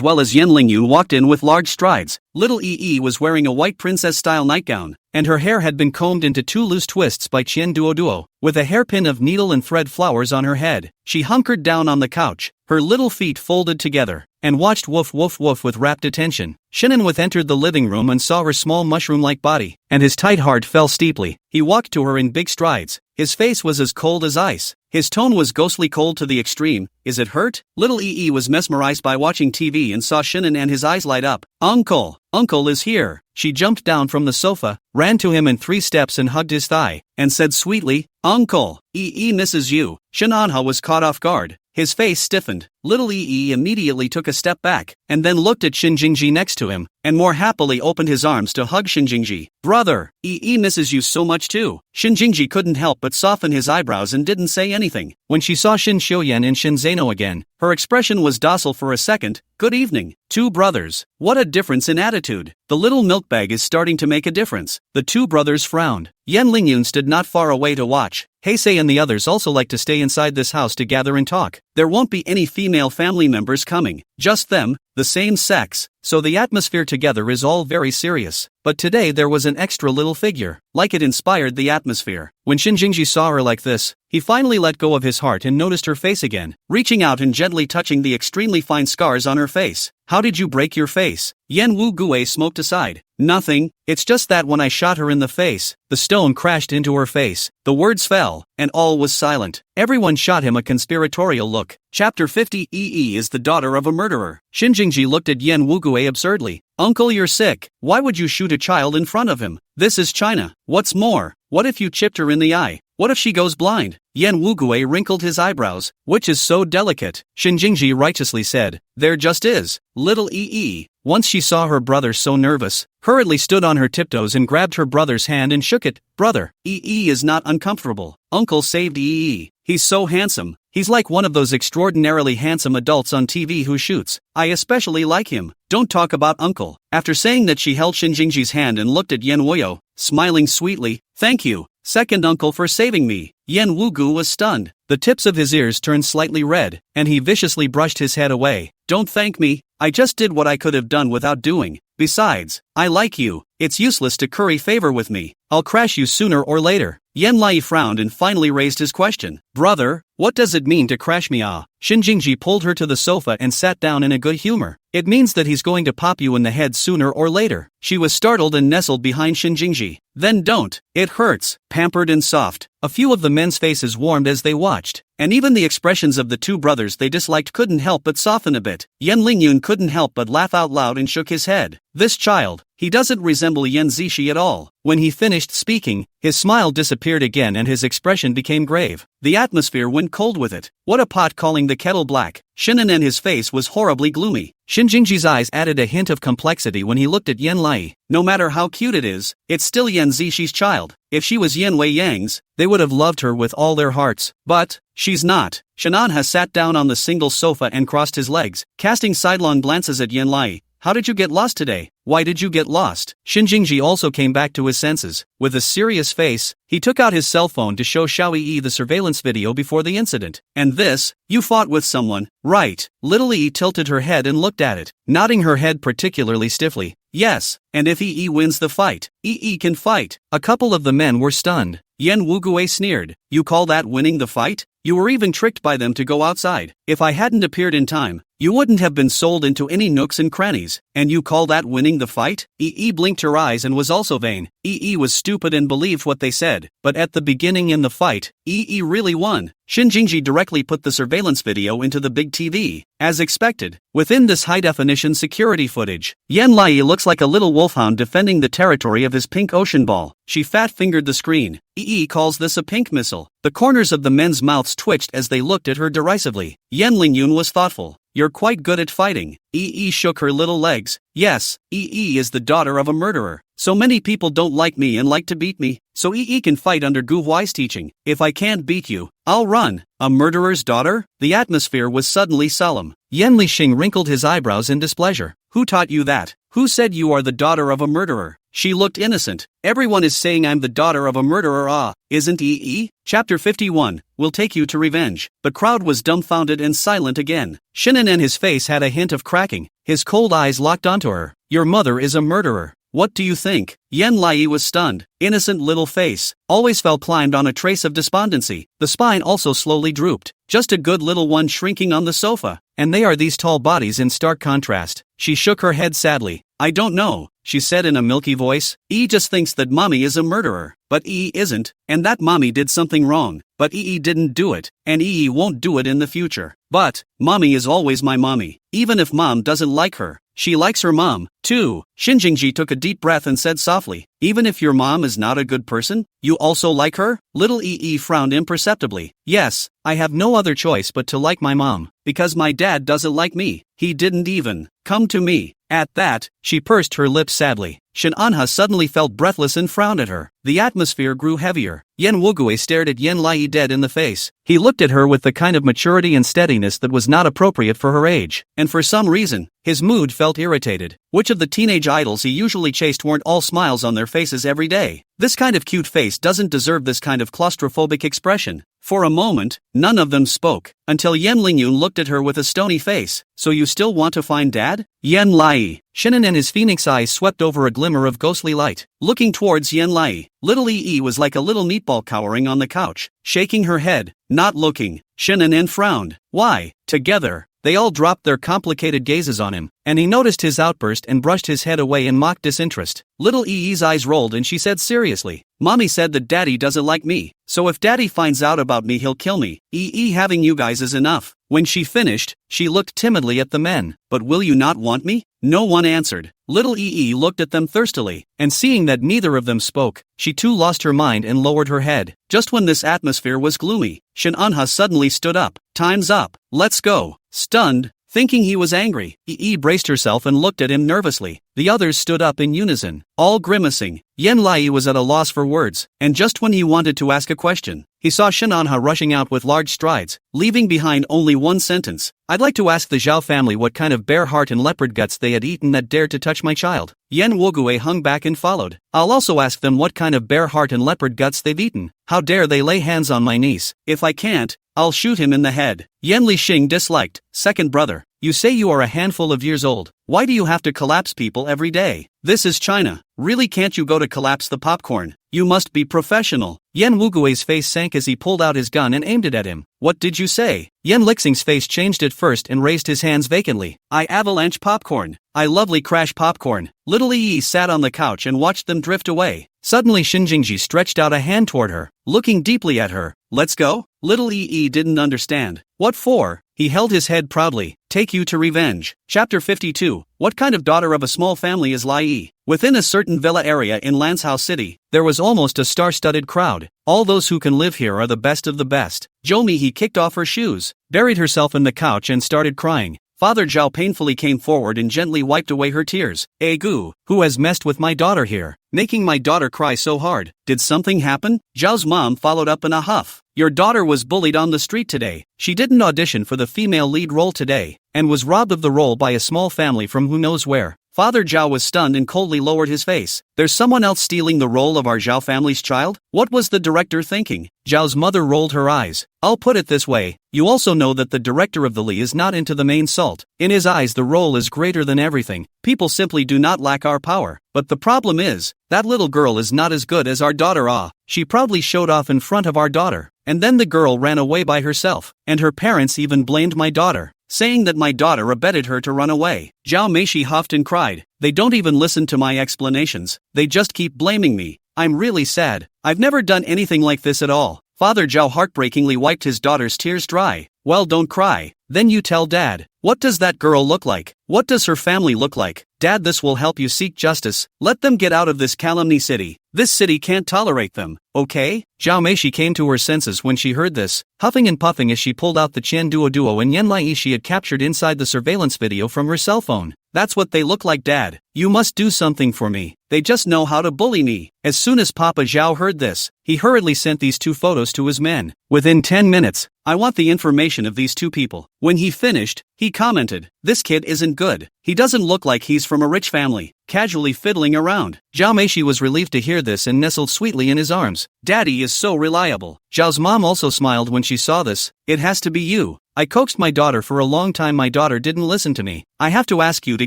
well as Yen Lingyun walked in with large strides. Little Ee was wearing a white princess-style nightgown, and her hair had been combed into two loose twists by Chen Duo, with a hairpin of needle and thread flowers on her head. She hunkered down on the couch, her little feet folded together, and watched Woof with rapt attention. Shinanwith entered the living room and saw her small mushroom-like body, and his tight heart fell steeply. He walked to her in big strides. His face was as cold as ice. His tone was ghostly cold to the extreme. Is it hurt? Little Yi was mesmerized by watching TV and saw Shinan and his eyes light up. Uncle! Uncle is here! She jumped down from the sofa, ran to him in 3 steps and hugged his thigh, and said sweetly, Uncle! Yi misses you. Shinanha was caught off guard. His face stiffened. Little Yi immediately took a step back, and then looked at Shinjingji next to him, and more happily opened his arms to hug Shinjingji. Brother, Yi misses you so much too. Shinjingji couldn't help but soften his eyebrows and didn't say anything. When she saw Shin Xiuyan and Shin Zeno again, her expression was docile for a second. Good evening, 2 brothers. What a difference in attitude. The little milk bag is starting to make a difference. The 2 brothers frowned. Yan Lingyun stood not far away to watch. Heisei and the others also like to stay inside this house to gather and talk. There won't be any female family members coming, just them, the same sex, so the atmosphere together is all very serious. But today there was an extra little figure, like it inspired the atmosphere. When Shinjingji saw her like this, he finally let go of his heart and noticed her face again, reaching out and gently touching the extremely fine scars on her face. How did you break your face? Yan Wu Gue smoked aside. Nothing, it's just that when I shot her in the face, the stone crashed into her face. The words fell, and all was silent. Everyone shot him a conspiratorial look. Chapter 50 Yi is the daughter of a murderer. Shinjingji looked at Yan Wu Gue absurdly. Uncle, you're sick. Why would you shoot a child in front of him? This is China. What's more, what if you chipped her in the eye? What if she goes blind? Yan Wu Gue wrinkled his eyebrows. Which is so delicate? Shinjingji righteously said. There just is. Little Yi, once she saw her brother so nervous, hurriedly stood on her tiptoes and grabbed her brother's hand and shook it. Brother, Yi is not uncomfortable. Uncle saved Yi. He's so handsome. He's like one of those extraordinarily handsome adults on TV who shoots. I especially like him. Don't talk about uncle. After saying that, she held Shinjingji's hand and looked at Yan Woyo, smiling sweetly. Thank you, second uncle, for saving me. Yan Wugu was stunned. The tips of his ears turned slightly red, and he viciously brushed his head away. Don't thank me. I just did what I could have done without doing. Besides, I like you. It's useless to curry favor with me. I'll crash you sooner or later. Yan Lai frowned and finally raised his question. Brother, what does it mean to crash me? Shinjingji pulled her to the sofa and sat down in a good humor. It means that he's going to pop you in the head sooner or later. She was startled and nestled behind Shinjingji. Then don't. It hurts. Pampered and soft. A few of the men's faces warmed as they watched, and even the expressions of the 2 brothers they disliked couldn't help but soften a bit. Yan Lingyun couldn't help but laugh out loud and shook his head. This child, he doesn't resemble Yan Zishi at all. When he finished speaking, his smile disappeared again and his expression became grave. The atmosphere went cold with it. What a pot calling the kettle black. Shinan and his face was horribly gloomy. Shinjingji's eyes added a hint of complexity when he looked at Yan Lai. No matter how cute it is, it's still Yan Zishi's child. If she was Yan Wei Yang's, they would have loved her with all their hearts. But she's not. Shinanha sat down on the single sofa and crossed his legs, casting sidelong glances at Yan Lai. How did you get lost today? Why did you get lost? Shinjingji also came back to his senses. With a serious face, he took out his cell phone to show Xiao Yi the surveillance video before the incident. And this? You fought with someone, right? Little Yi tilted her head and looked at it, nodding her head particularly stiffly. Yes, and if Yi wins the fight, Yi can fight. A couple of the men were stunned. Yan Wugue sneered. You call that winning the fight? You were even tricked by them to go outside. If I hadn't appeared in time, you wouldn't have been sold into any nooks and crannies. And you call that winning the fight? Yi blinked her eyes and was also vain. Yi was stupid and believed what they said. But at the beginning in the fight, Yi really won. Shinjingji directly put the surveillance video into the big TV. As expected, within this high-definition security footage, Yan Lai looks like a little wolfhound defending the territory of his pink ocean ball. She fat-fingered the screen. Yi calls this a pink missile. The corners of the men's mouths twitched as they looked at her derisively. Yan Lingyun was thoughtful. You're quite good at fighting. Yi shook her little legs. Yes, Yi is the daughter of a murderer. So many people don't like me and like to beat me. So Yi can fight under Gu Huai's teaching. If I can't beat you, I'll run. A murderer's daughter? The atmosphere was suddenly solemn. Yan Lixing wrinkled his eyebrows in displeasure. Who taught you that? Who said you are the daughter of a murderer? She looked innocent. Everyone is saying I'm the daughter of a murderer. Isn't Yi? Chapter 51, will take you to revenge. The crowd was dumbfounded and silent again. Shinan and his face had a hint of cracking. His cold eyes locked onto her. Your mother is a murderer. What do you think? Yen Lai was stunned. Innocent little face. Always felt climbed on a trace of despondency. The spine also slowly drooped. Just a good little one shrinking on the sofa. And they are these tall bodies in stark contrast. She shook her head sadly. I don't know, she said in a milky voice. Just thinks that mommy is a murderer. But isn't, and that mommy did something wrong. But didn't do it, and won't do it in the future. But, mommy is always my mommy. Even if mom doesn't like her, she likes her mom, too. Shinjingji took a deep breath and said softly, even if your mom is not a good person, you also like her? Little frowned imperceptibly. Yes, I have no other choice but to like my mom, because my dad doesn't like me. He didn't even come to me. At that, she pursed her lips sadly. Shin Anha suddenly felt breathless and frowned at her. The atmosphere grew heavier. Yen Wugue stared at Yen Lai dead in the face. He looked at her with the kind of maturity and steadiness that was not appropriate for her age. And for some reason, his mood felt irritated. Which of the teenage idols he usually chased weren't all smiles on their faces every day? This kind of cute face doesn't deserve this kind of claustrophobic expression. For a moment, none of them spoke, until Yen Lingyun looked at her with a stony face. So you still want to find Dad? Yen Lai. Shinnen and his phoenix eyes swept over a glimmer of ghostly light. Looking towards Yen Lai, little was like a little meatball cowering on the couch, shaking her head, not looking. Shinnen frowned. Why? Together, they all dropped their complicated gazes on him, and he noticed his outburst and brushed his head away in mock disinterest. Little eyes rolled and she said seriously, Mommy said that Daddy doesn't like me, so if Daddy finds out about me he'll kill me. Having you guys is enough. When she finished, she looked timidly at the men. But will you not want me? No one answered. Little looked at them thirstily, and seeing that neither of them spoke, she too lost her mind and lowered her head. Just when this atmosphere was gloomy, Shin Anha suddenly stood up. Time's up. Let's go. Stunned, thinking he was angry, braced herself and looked at him nervously. The others stood up in unison, all grimacing. Yen Lai was at a loss for words, and just when he wanted to ask a question, he saw Shin Anha rushing out with large strides, leaving behind only one sentence. I'd like to ask the Zhao family what kind of bear heart and leopard guts they had eaten that dared to touch my child. Yen Wugue hung back and followed. I'll also ask them what kind of bear heart and leopard guts they've eaten. How dare they lay hands on my niece? If I can't, I'll shoot him in the head. Yen Lixing disliked. Second brother, you say you are a handful of years old. Why do you have to collapse people every day? This is China. Really, can't you go to collapse the popcorn? You must be professional. Yen Wugue's face sank as he pulled out his gun and aimed it at him. What did you say? Yen Lixing's face changed at first and raised his hands vacantly. I avalanche popcorn. I lovely crash popcorn. Little sat on the couch and watched them drift away. Suddenly Shinjingji stretched out a hand toward her, looking deeply at her. Let's go? Little didn't understand. What for? He held his head proudly. Take you to revenge. Chapter 52. What kind of daughter of a small family is Lai? Within a certain villa area in Lanzhou City, there was almost a star-studded crowd. All those who can live here are the best of the best. Zhou kicked off her shoes, buried herself in the couch and started crying. Father Zhao painfully came forward and gently wiped away her tears. Gu, who has messed with my daughter here, making my daughter cry so hard? Did something happen? Zhao's mom followed up in a huff. Your daughter was bullied on the street today. She didn't audition for the female lead role today, and was robbed of the role by a small family from who knows where. Father Zhao was stunned and coldly lowered his face. There's someone else stealing the role of our Zhao family's child? What was the director thinking? Zhao's mother rolled her eyes. I'll put it this way, you also know that the director of the Li is not into the main salt. In his eyes the role is greater than everything. People simply do not lack our power. But the problem is, that little girl is not as good as our daughter. She proudly showed off in front of our daughter. And then the girl ran away by herself. And her parents even blamed my daughter, saying that my daughter abetted her to run away. Zhao Meishi huffed and cried. They don't even listen to my explanations. They just keep blaming me. I'm really sad. I've never done anything like this at all. Father Zhao heartbreakingly wiped his daughter's tears dry. Well, don't cry. Then you tell Dad. What does that girl look like? What does her family look like? Dad, this will help you seek justice. Let them get out of this calumny city. This city can't tolerate them, okay? Zhao Meishi came to her senses when she heard this, huffing and puffing as she pulled out the Qian Duo and Yen Lai she had captured inside the surveillance video from her cell phone. That's what they look like, Dad. You must do something for me. They just know how to bully me. As soon as Papa Zhao heard this, he hurriedly sent these two photos to his men. Within 10 minutes, I want the information of these two people. When he finished, he commented, this kid isn't good. He doesn't look like he's from a rich family, casually fiddling around. Zhao Meishi was relieved to hear this and nestled sweetly in his arms. Daddy is so reliable. Zhao's mom also smiled when she saw this. It has to be you. I coaxed my daughter for a long time. My daughter didn't listen to me. I have to ask you to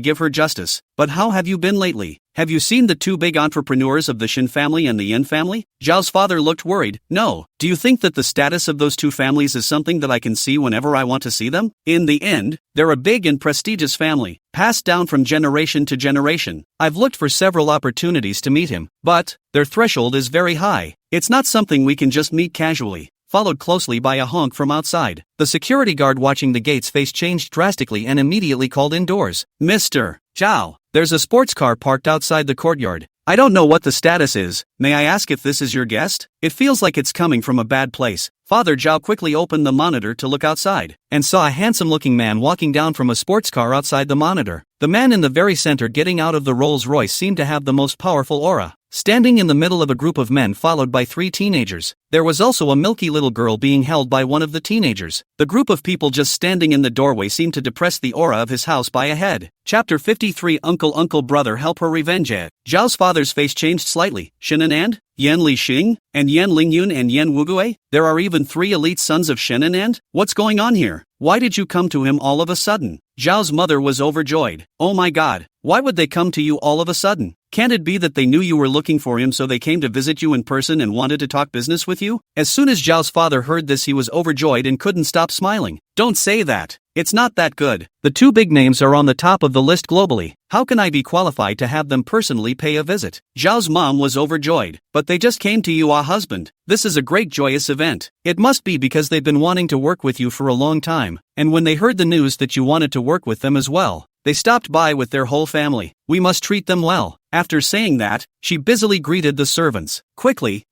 give her justice. But how have you been lately? have you seen the two big entrepreneurs of the Shin family and the Yin family? Zhao's father looked worried. No. Do you think that the status of those two families is something that I can see whenever I want to see them? In the end, they're a big and prestigious family, passed down from generation to generation. I've looked for several opportunities to meet him, but their threshold is very high. It's not something we can just meet casually. Followed closely by a honk from outside. The security guard watching the gate's face changed drastically and immediately called indoors. Mr. Zhao, there's a sports car parked outside the courtyard. I don't know what the status is. May I ask if this is your guest? It feels like it's coming from a bad place. Father Zhao quickly opened the monitor to look outside, and saw a handsome-looking man walking down from a sports car outside the monitor. The man in the very center getting out of the Rolls-Royce seemed to have the most powerful aura. Standing in the middle of a group of men followed by 3 teenagers, there was also a milky little girl being held by one of the teenagers. The group of people just standing in the doorway seemed to depress the aura of his house by a head. Chapter 53 Uncle Brother Help Her Revenge. Zhao's father's face changed slightly. Shin and Yan Li Xing, and Yan Lingyun and Yan Wugue? There are even 3 elite sons of Shin and? What's going on here? Why did you come to him all of a sudden? Zhao's mother was overjoyed. Oh my god, why would they come to you all of a sudden? Can't it be that they knew you were looking for him so they came to visit you in person and wanted to talk business with you? As soon as Zhao's father heard this he was overjoyed and couldn't stop smiling. Don't say that. It's not that good. The 2 big names are on the top of the list globally. How can I be qualified to have them personally pay a visit? Zhao's mom was overjoyed. But they just came to you, husband. This is a great joyous event. It must be because they've been wanting to work with you for a long time. And when they heard the news that you wanted to work with them as well, they stopped by with their whole family. We must treat them well. After saying that, she busily greeted the servants. Quickly,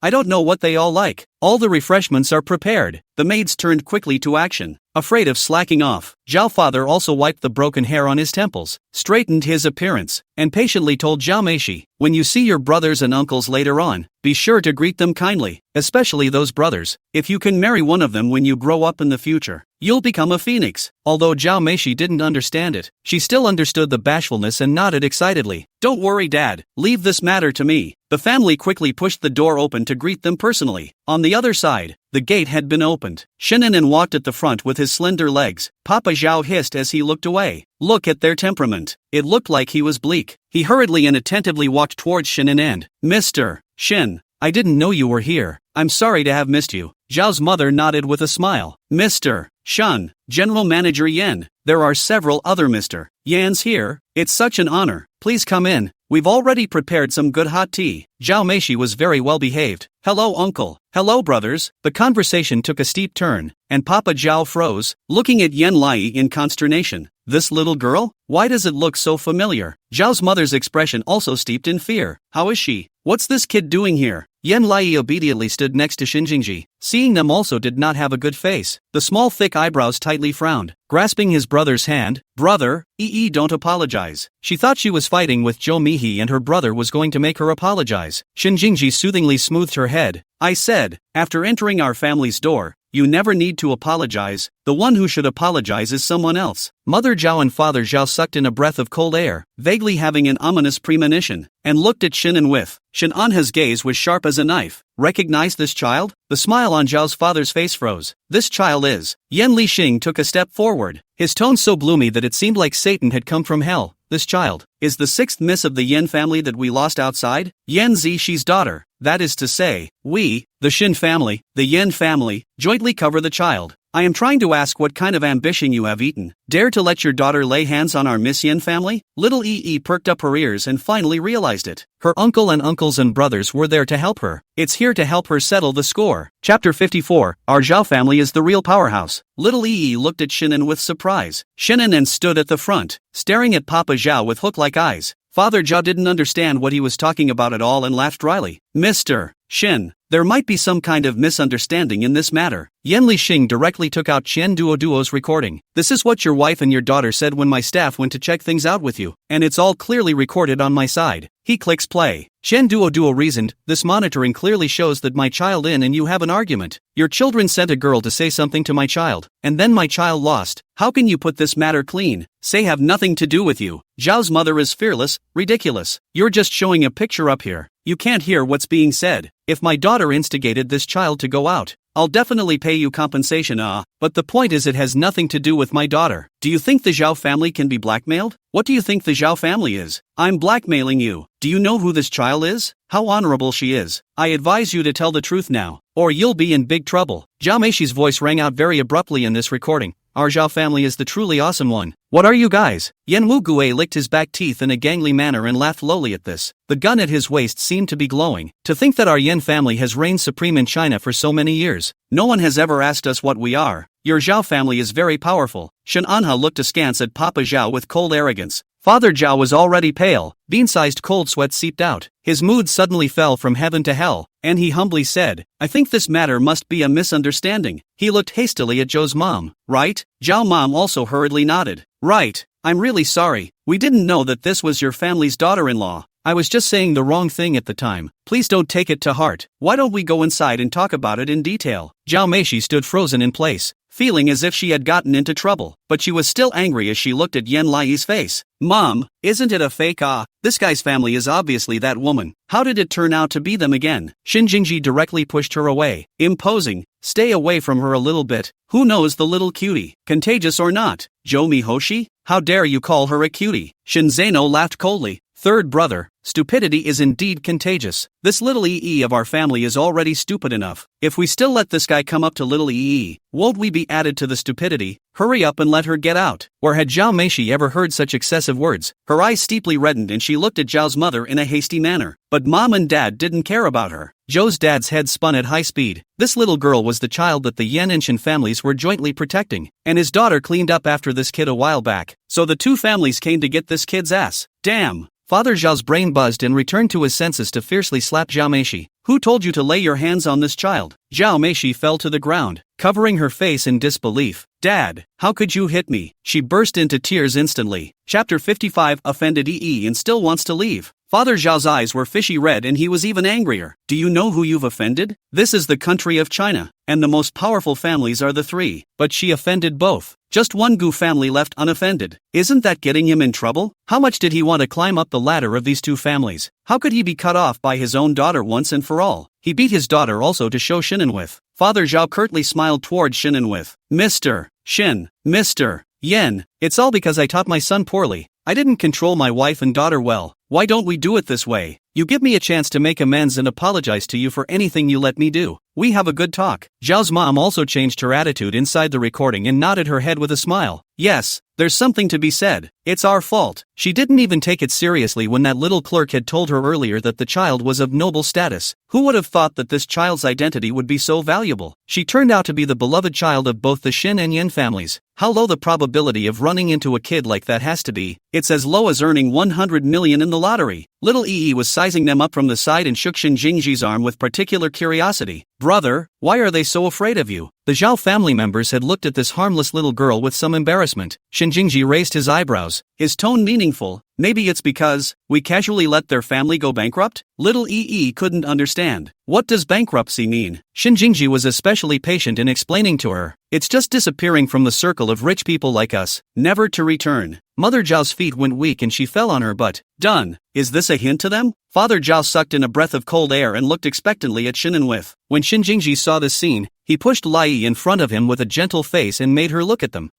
I don't know what they all like. All the refreshments are prepared. The maids turned quickly to action. Afraid of slacking off, Zhao father also wiped the broken hair on his temples, straightened his appearance, and patiently told Zhao Meishi, when you see your brothers and uncles later on, be sure to greet them kindly, especially those brothers. If you can marry one of them when you grow up in the future, you'll become a phoenix. Although Zhao Meishi didn't understand it, she still understood the bashfulness and nodded excitedly. Don't worry, Dad, leave this matter to me. The family quickly pushed the door open to greet them personally. On the other side, the gate had been opened. Shinanan walked at the front with his slender legs. Papa Zhao hissed as he looked away. Look at their temperament. It looked like he was bleak. He hurriedly and attentively walked towards Shinanan. Mr. Shin, I didn't know you were here. I'm sorry to have missed you. Zhao's mother nodded with a smile. Mr. Shun, General Manager Yan. There are several other Mr. Yans here. It's such an honor. Please come in. We've already prepared some good hot tea. Zhao Meishi was very well behaved. Hello, uncle. Hello, brothers. The conversation took a steep turn, and Papa Zhao froze, looking at Yan Lai in consternation. This little girl? Why does it look so familiar? Zhao's mother's expression also steeped in fear. How is she? What's this kid doing here? Yan Lai obediently stood next to Shinjingji. Seeing them also did not have a good face. The small thick eyebrows tightly frowned. Grasping his brother's hand, brother, don't apologize. She thought she was fighting with Zhou Mihi and her brother was going to make her apologize. Shinjingji soothingly smoothed her head. I said, after entering our family's door, you never need to apologize. The one who should apologize is someone else. Mother Zhao and Father Zhao sucked in a breath of cold air, vaguely having an ominous premonition, and looked at Shinan with. Shinan's gaze was sharp as a knife. Recognize this child? The smile on Zhao's father's face froze. This child is. Yan Li Xing took a step forward, his tone so gloomy that it seemed like Satan had come from hell. This child is the 6th miss of the Yan family that we lost outside, Yan Zixi daughter. That is to say, we, the Shin family, the Yan family, jointly cover the child. I am trying to ask what kind of ambition you have eaten. Dare to let your daughter lay hands on our Miss Yan family? Little perked up her ears and finally realized it. Her uncle and uncles and brothers were there to help her. It's here to help her settle the score. Chapter 54, Our Zhao family is the real powerhouse. Little looked at Shinan with surprise. Shinan stood at the front, staring at Papa Zhao with hook-like eyes. Father Zhao didn't understand what he was talking about at all and laughed dryly. Mr. Shin, there might be some kind of misunderstanding in this matter. Yan Li Xing directly took out Chen Duo's recording. This is what your wife and your daughter said when my staff went to check things out with you, and it's all clearly recorded on my side. He clicks play. Chen Duo reasoned, this monitoring clearly shows that my child and you have an argument. Your children sent a girl to say something to my child, and then my child lost. How can you put this matter clean? Say have nothing to do with you. Zhao's mother is fearless, ridiculous. You're just showing a picture up here. You can't hear what's being said. If my daughter instigated this child to go out, I'll definitely pay you compensation, but the point is it has nothing to do with my daughter. Do you think the Zhao family can be blackmailed? What do you think the Zhao family is? I'm blackmailing you. Do you know who this child is? How honorable she is. I advise you to tell the truth now, or you'll be in big trouble. Zhao Meishi's voice rang out very abruptly in this recording. Our Zhao family is the truly awesome one. What are you guys? Yan Wugue licked his back teeth in a gangly manner and laughed lowly at this. The gun at his waist seemed to be glowing. To think that our Yan family has reigned supreme in China for so many years. No one has ever asked us what we are. Your Zhao family is very powerful. Shen Anha looked askance at Papa Zhao with cold arrogance. Father Zhao was already pale. Bean-sized cold sweat seeped out. His mood suddenly fell from heaven to hell, and he humbly said, I think this matter must be a misunderstanding. He looked hastily at Zhou's mom. Right? Zhao mom also hurriedly nodded. Right. I'm really sorry. We didn't know that this was your family's daughter-in-law. I was just saying the wrong thing at the time. Please don't take it to heart. Why don't we go inside and talk about it in detail? Zhao Meishi stood frozen in place, feeling as if she had gotten into trouble, but she was still angry as she looked at Yan Lai's face. Mom, isn't it a fake? This guy's family is obviously that woman. How did it turn out to be them again? Shin Jingji directly pushed her away, imposing, stay away from her a little bit. Who knows the little cutie, contagious or not? Zhou Mihoshi? How dare you call her a cutie? Shin Zeno laughed coldly. Third brother, stupidity is indeed contagious. This little EE of our family is already stupid enough. If we still let this guy come up to little EE, won't we be added to the stupidity? Hurry up and let her get out. Or had Zhao Meishi ever heard such excessive words? Her eyes steeply reddened and she looked at Zhao's mother in a hasty manner. But mom and dad didn't care about her. Zhou's dad's head spun at high speed. This little girl was the child that the Yan and Shen families were jointly protecting, and his daughter cleaned up after this kid a while back. So the two families came to get this kid's ass. Damn. Father Zhao's brain buzzed and returned to his senses to fiercely slap Zhao Meishi. Who told you to lay your hands on this child? Zhao Meishi fell to the ground, covering her face in disbelief. Dad, how could you hit me? She burst into tears instantly. Chapter 55. Offended EE and still wants to leave. Father Zhao's eyes were fishy red and he was even angrier. Do you know who you've offended? This is the country of China, and the most powerful families are the three. But she offended both. Just one Gu family left unoffended. Isn't that getting him in trouble? How much did he want to climb up the ladder of these two families? How could he be cut off by his own daughter once and for all? He beat his daughter also to show Shinan with. Father Zhao curtly smiled toward Shinan with. Mr. Shin, Mr. Yen, it's all because I taught my son poorly. I didn't control my wife and daughter well. Why don't we do it this way? You give me a chance to make amends and apologize to you for anything you let me do. We have a good talk. Zhao's mom also changed her attitude inside the recording and nodded her head with a smile. Yes, there's something to be said. It's our fault. She didn't even take it seriously when that little clerk had told her earlier that the child was of noble status. Who would have thought that this child's identity would be so valuable? She turned out to be the beloved child of both the Shin and Yen families. How low the probability of running into a kid like that has to be. It's as low as earning 100 million in the lottery. Little EE was sizing them up from the side and shook Shin Jingji's arm with particular curiosity. Brother, why are they so afraid of you? The Zhao family members had looked at this harmless little girl with some embarrassment. Shin Jingji raised his eyebrows, his tone meaningful. Maybe it's because we casually let their family go bankrupt? Little EE couldn't understand. What does bankruptcy mean? Shin Jingji was especially patient in explaining to her. It's just disappearing from the circle of rich people like us, never to return. Mother Zhao's feet went weak and she fell on her butt. Done. Is this a hint to them? Father Zhao sucked in a breath of cold air and looked expectantly at Shinan with. When Shin Jingji saw this scene, he pushed Lai in front of him with a gentle face and made her look at them.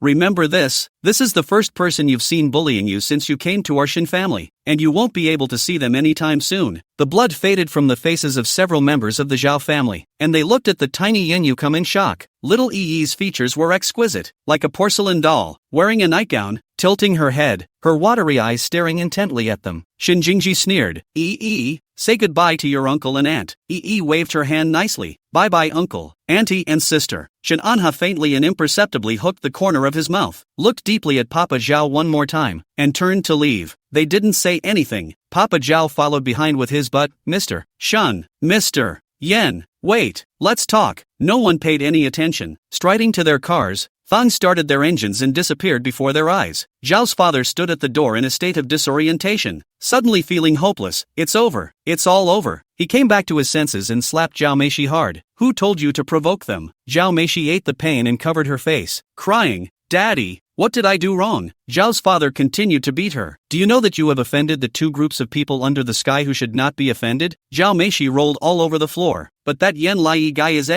Remember this? This is the first person you've seen bullying you since you came to our Shin family, and you won't be able to see them anytime soon. The blood faded from the faces of several members of the Zhao family, and they looked at the tiny Yen Yukam in shock. Little EE's features were exquisite, like a porcelain doll, wearing a nightgown, tilting her head, her watery eyes staring intently at them. Shin Jingji sneered. Say goodbye to your uncle and aunt. Waved her hand nicely. Bye-bye uncle, auntie and sister. Shin Anha faintly and imperceptibly hooked the corner of his mouth, looked deeply at Papa Zhao one more time, and turned to leave. They didn't say anything. Papa Zhao followed behind with his but, Mr. Shun, Mr. Yen, wait, let's talk. No one paid any attention. Striding to their cars, Thang started their engines and disappeared before their eyes. Zhao's father stood at the door in a state of disorientation, suddenly feeling hopeless. It's over. It's all over. He came back to his senses and slapped Zhao Meishi hard. Who told you to provoke them? Zhao Meishi ate the pain and covered her face, crying, Daddy, what did I do wrong? Zhao's father continued to beat her. Do you know that you have offended the two groups of people under the sky who should not be offended? Zhao Meishi rolled all over the floor. But that Yan Lai guy is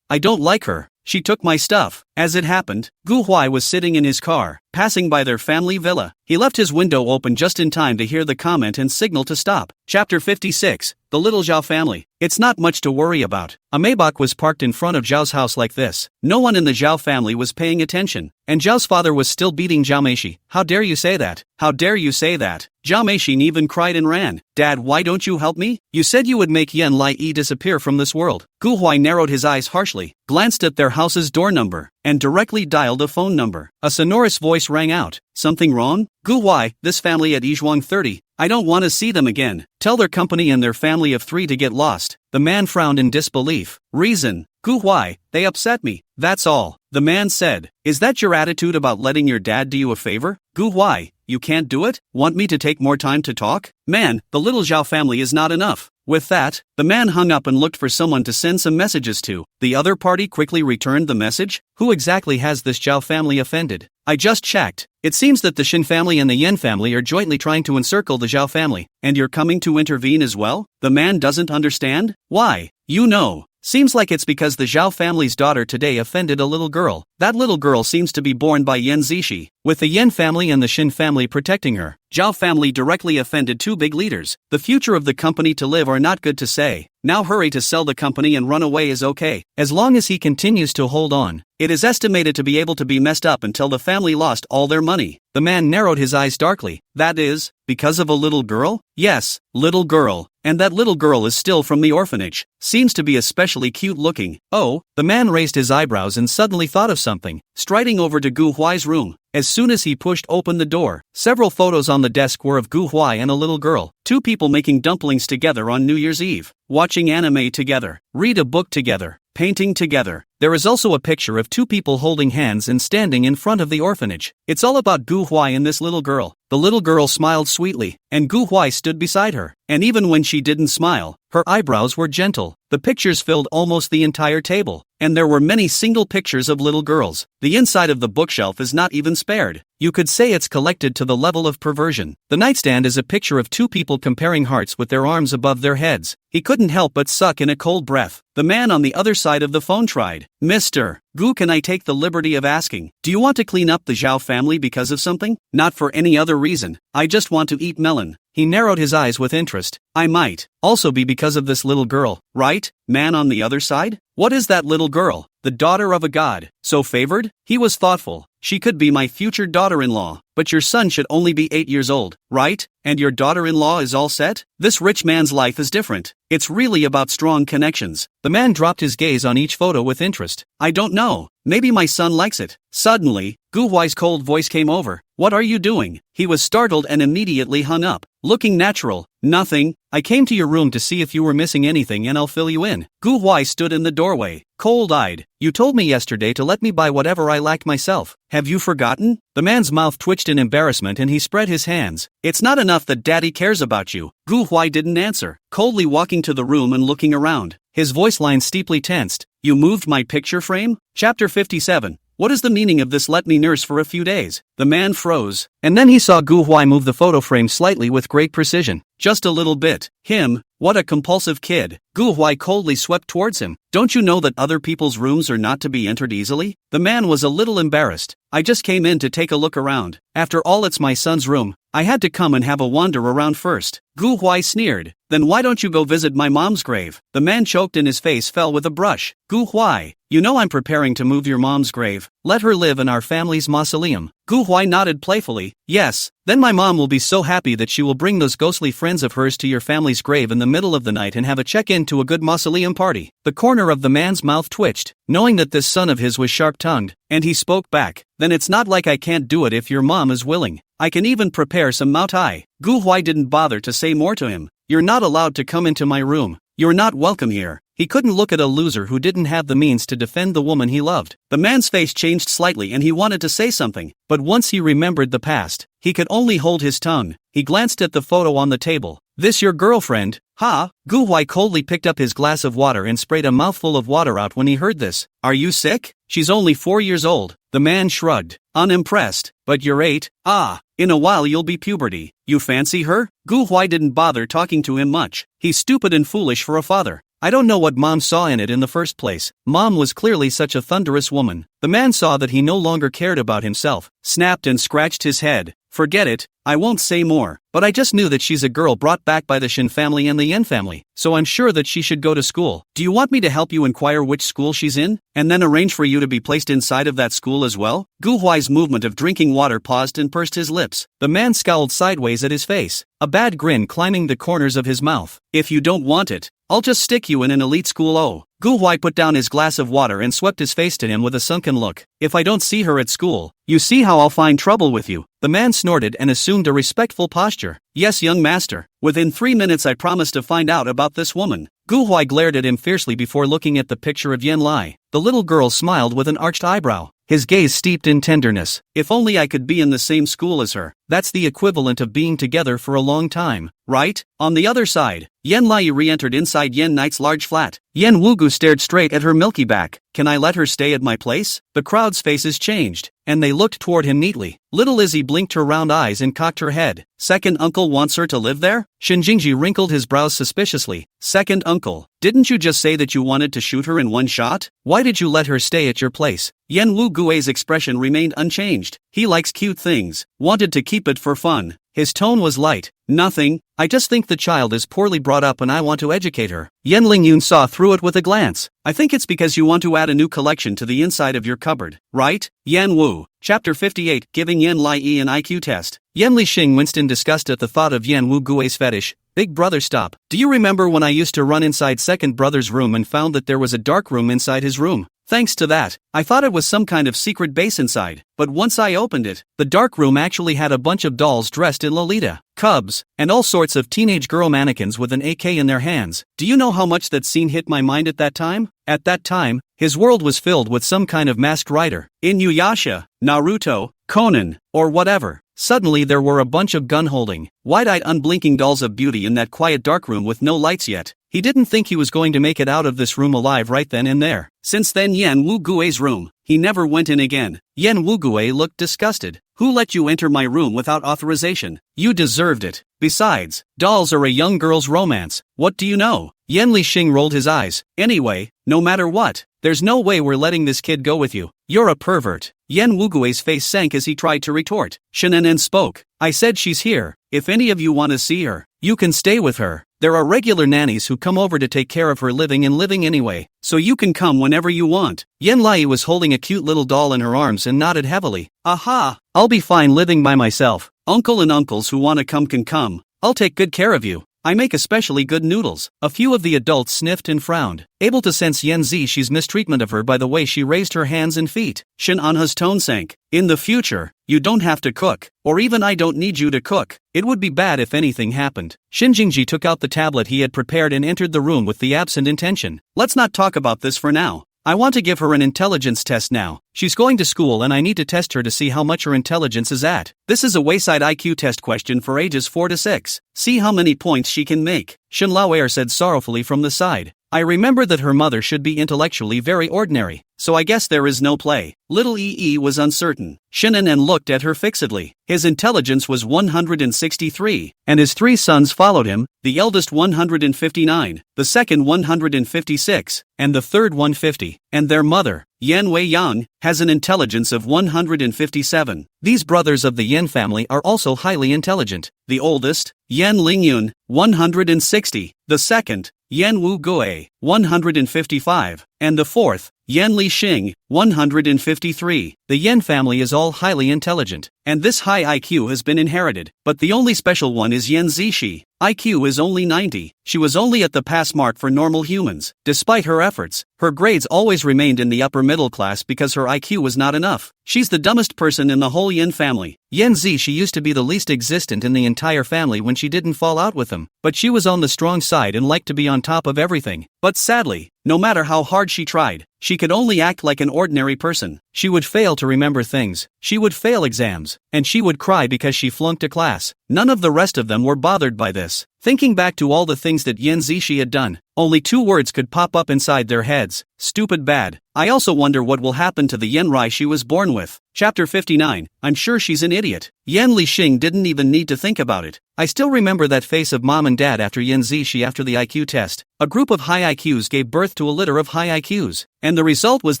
I don't like her. She took my stuff. As it happened, Gu Huai was sitting in his car, passing by their family villa. He left his window open just in time to hear the comment and signal to stop. Chapter 56, The Little Zhao Family. It's not much to worry about. A Maybach was parked in front of Zhao's house like this. No one in the Zhao family was paying attention, and Zhao's father was still beating Zhao Meishi. How dare you say that? How dare you say that? Zhao Meixin even cried and ran. Dad, why don't you help me? You said you would make Yan Lai Yi disappear from this world. Gu Huai narrowed his eyes harshly, glanced at their house's door number, and directly dialed a phone number. A sonorous voice rang out. Something wrong? Gu Huai, this family at Yizhuang 30. I don't want to see them again. Tell their company and their family of 3 to get lost. The man frowned in disbelief. Reason? Gu Huai, they upset me. That's all. The man said. Is that your attitude about letting your dad do you a favor? Gu Huai, you can't do it? Want me to take more time to talk? Man, the little Zhao family is not enough. With that, the man hung up and looked for someone to send some messages to. The other party quickly returned the message. Who exactly has this Zhao family offended? I just checked. It seems that the Xin family and the Yen family are jointly trying to encircle the Zhao family, and you're coming to intervene as well? The man doesn't understand. Why? You know. Seems like it's because the Zhao family's daughter today offended a little girl. That little girl seems to be born by Yan Zishi, with the Yen family and the Xin family protecting her. Zhao family directly offended 2 big leaders. The future of the company to live are not good to say. Now hurry to sell the company and run away is okay, as long as he continues to hold on. It is estimated to be able to be messed up until the family lost all their money. The man narrowed his eyes darkly. That is, because of a little girl? Yes, little girl. And that little girl is still from the orphanage. Seems to be especially cute looking. Oh, the man raised his eyebrows and suddenly thought of something, striding over to Gu Huai's room. As soon as he pushed open the door, several photos on the desk were of Gu Huai and a little girl. 2 people making dumplings together on New Year's Eve, watching anime together, read a book together, painting together. There is also a picture of 2 people holding hands and standing in front of the orphanage. It's all about Gu Huai and this little girl. The little girl smiled sweetly, and Gu Huai stood beside her. And even when she didn't smile, her eyebrows were gentle. The pictures filled almost the entire table, and there were many single pictures of little girls. The inside of the bookshelf is not even spared. You could say it's collected to the level of perversion. The nightstand is a picture of 2 people comparing hearts with their arms above their heads. He couldn't help but suck in a cold breath. The man on the other side of the phone tried. Mr. Gu, can I take the liberty of asking, do you want to clean up the Zhao family because of something? Not for any other reason. I just want to eat melon. He narrowed his eyes with interest. I might also be because of this little girl, right? Man on the other side? What is that little girl? The daughter of a god. So favored? He was thoughtful. She could be my future daughter-in-law, but your son should only be 8 years old, right? And your daughter-in-law is all set? This rich man's life is different. It's really about strong connections. The man dropped his gaze on each photo with interest. I don't know. Maybe my son likes it. Suddenly, Gu Huai's cold voice came over. What are you doing? He was startled and immediately hung up. Looking natural. Nothing. I came to your room to see if you were missing anything and I'll fill you in. Gu Huai stood in the doorway, cold-eyed. You told me yesterday to let me buy whatever I lacked myself. Have you forgotten? The man's mouth twitched in embarrassment and he spread his hands. It's not enough that daddy cares about you. Gu Huai didn't answer, coldly walking to the room and looking around. His voice line steeply tensed. You moved my picture frame? Chapter 57. What is the meaning of this let me nurse for a few days? The man froze, and then he saw Gu Huai move the photo frame slightly with great precision. Just a little bit. Him? What a compulsive kid. Gu Huai coldly swept towards him. Don't you know that other people's rooms are not to be entered easily? The man was a little embarrassed. I just came in to take a look around. After all, it's my son's room. I had to come and have a wander around first. Gu Huai sneered. Then why don't you go visit my mom's grave? The man choked and his face fell with a brush. Gu Huai, you know I'm preparing to move your mom's grave. Let her live in our family's mausoleum. Gu Huai nodded playfully. Yes, then my mom will be so happy that she will bring those ghostly friends of hers to your family's grave in the middle of the night and have a check-in to a good mausoleum party. The corner of the man's mouth twitched, knowing that this son of his was sharp-tongued, and he spoke back. Then it's not like I can't do it if your mom is willing. I can even prepare some Mao Tai. Gu Huai didn't bother to say more to him. You're not allowed to come into my room. You're not welcome here. He couldn't look at a loser who didn't have the means to defend the woman he loved. The man's face changed slightly and he wanted to say something, but once he remembered the past, he could only hold his tongue. He glanced at the photo on the table. This your girlfriend? Ha! Gu Huai coldly picked up his glass of water and sprayed a mouthful of water out when he heard this. Are you sick? She's only 4 years old. The man shrugged, unimpressed. But you're 8. Ah, in a while you'll be puberty. You fancy her? Gu Huai didn't bother talking to him much. He's stupid and foolish for a father. I don't know what Mom saw in it in the first place. Mom was clearly such a thunderous woman. The man saw that he no longer cared about himself, snapped and scratched his head. Forget it, I won't say more, but I just knew that she's a girl brought back by the Shin family and the Yen family, so I'm sure that she should go to school. Do you want me to help you inquire which school she's in, and then arrange for you to be placed inside of that school as well? Gu Huai's movement of drinking water paused and pursed his lips. The man scowled sideways at his face, a bad grin climbing the corners of his mouth. If you don't want it, I'll just stick you in an elite school. Oh. Gu Huai put down his glass of water and swept his face to him with a sunken look. If I don't see her at school, you see how I'll find trouble with you. The man snorted and assumed a respectful posture. Yes, young master. Within 3 minutes I promise to find out about this woman. Gu Huai glared at him fiercely before looking at the picture of Yen Lai. The little girl smiled with an arched eyebrow, his gaze steeped in tenderness. If only I could be in the same school as her. That's the equivalent of being together for a long time, right? On the other side, Yen Lai re-entered inside Yen Knight's large flat. Yen Wugu stared straight at her milky back. Can I let her stay at my place? The crowd's faces changed, and they looked toward him neatly. Little Izzy blinked her round eyes and cocked her head. Second uncle wants her to live there? Shinjingji wrinkled his brows suspiciously. Second uncle, didn't you just say that you wanted to shoot her in one shot? Why did you let her stay at your place? Yen Wu Gui's expression remained unchanged. He likes cute things, wanted to keep it for fun. His tone was light. Nothing, I just think the child is poorly brought up and I want to educate her. Yen Lingyun saw through it with a glance. I think it's because you want to add a new collection to the inside of your cupboard, right? Yan Wu. Chapter 58, Giving Yen Lai an IQ Test. Yen Lixing winced in disgust at the thought of Yen Wu Gui's fetish. Big brother, stop. Do you remember when I used to run inside second brother's room and found that there was a dark room inside his room? Thanks to that, I thought it was some kind of secret base inside, but once I opened it, the dark room actually had a bunch of dolls dressed in Lolita, Cubs, and all sorts of teenage girl mannequins with an AK in their hands. Do you know how much that scene hit my mind at that time? At that time, his world was filled with some kind of masked rider. Inuyasha, Naruto, Conan, or whatever. Suddenly there were a bunch of gun-holding, wide-eyed unblinking dolls of beauty in that quiet dark room with no lights yet. He didn't think he was going to make it out of this room alive right then and there. Since then Yen Wu Gui's room, he never went in again. Yen Wu Gui looked disgusted. Who let you enter my room without authorization? You deserved it. Besides, dolls are a young girl's romance. What do you know? Yen Lixing rolled his eyes. Anyway, no matter what, there's no way we're letting this kid go with you. You're a pervert. Yen Wu Gui's face sank as he tried to retort. Shinanen spoke. I said she's here. If any of you want to see her, you can stay with her. There are regular nannies who come over to take care of her living anyway, so you can come whenever you want. Yen Lai was holding a cute little doll in her arms and nodded heavily. Aha! I'll be fine living by myself. Uncle and uncles who want to come can come. I'll take good care of you. I make especially good noodles. A few of the adults sniffed and frowned, able to sense Yen Zix's mistreatment of her by the way she raised her hands and feet. Shin Anha's tone sank. In the future, you don't have to cook, or even I don't need you to cook. It would be bad if anything happened. Shinjingji took out the tablet he had prepared and entered the room with the absent intention. Let's not talk about this for now. I want to give her an intelligence test now. She's going to school and I need to test her to see how much her intelligence is at. This is a wayside IQ test question for ages 4 to 6. See how many points she can make. Shin Laoer said sorrowfully from the side. I remember that her mother should be intellectually very ordinary, so I guess there is no play. Little Ee was uncertain. Shinanen looked at her fixedly. His intelligence was 163, and his 3 sons followed him, the eldest 159, the second 156, and the third 150, and their mother, Yan Wei Yang, has an intelligence of 157. These brothers of the Yen family are also highly intelligent. The oldest, Yan Lingyun, 160, the second, Yen Wu Gui, 155, and the fourth, Yen Lixing, 153. The Yen family is all highly intelligent, and this high IQ has been inherited, but the only special one is Yen Zishi. IQ is only 90. She was only at the pass mark for normal humans. Despite her efforts, her grades always remained in the upper middle class because her IQ was not enough. She's the dumbest person in the whole Yen family. Yen Zishi used to be the least existent in the entire family when she didn't fall out with them, but she was on the strong side and liked to be on top of everything. But sadly, no matter how hard she tried, she could only act like an ordinary person. She would fail to remember things, she would fail exams, and she would cry because she flunked a class. None of the rest of them were bothered by this. Thinking back to all the things that Yen Zishi had done, Only 2 words could pop up inside their heads: stupid bad. I also wonder what will happen to the Yenrai she was born with. Chapter 59. I'm sure she's an idiot. Yan Lixing didn't even need to think about it. I still remember that face of mom and dad after Yan Zishi after the IQ test. A group of high IQs gave birth to a litter of high IQs, and the result was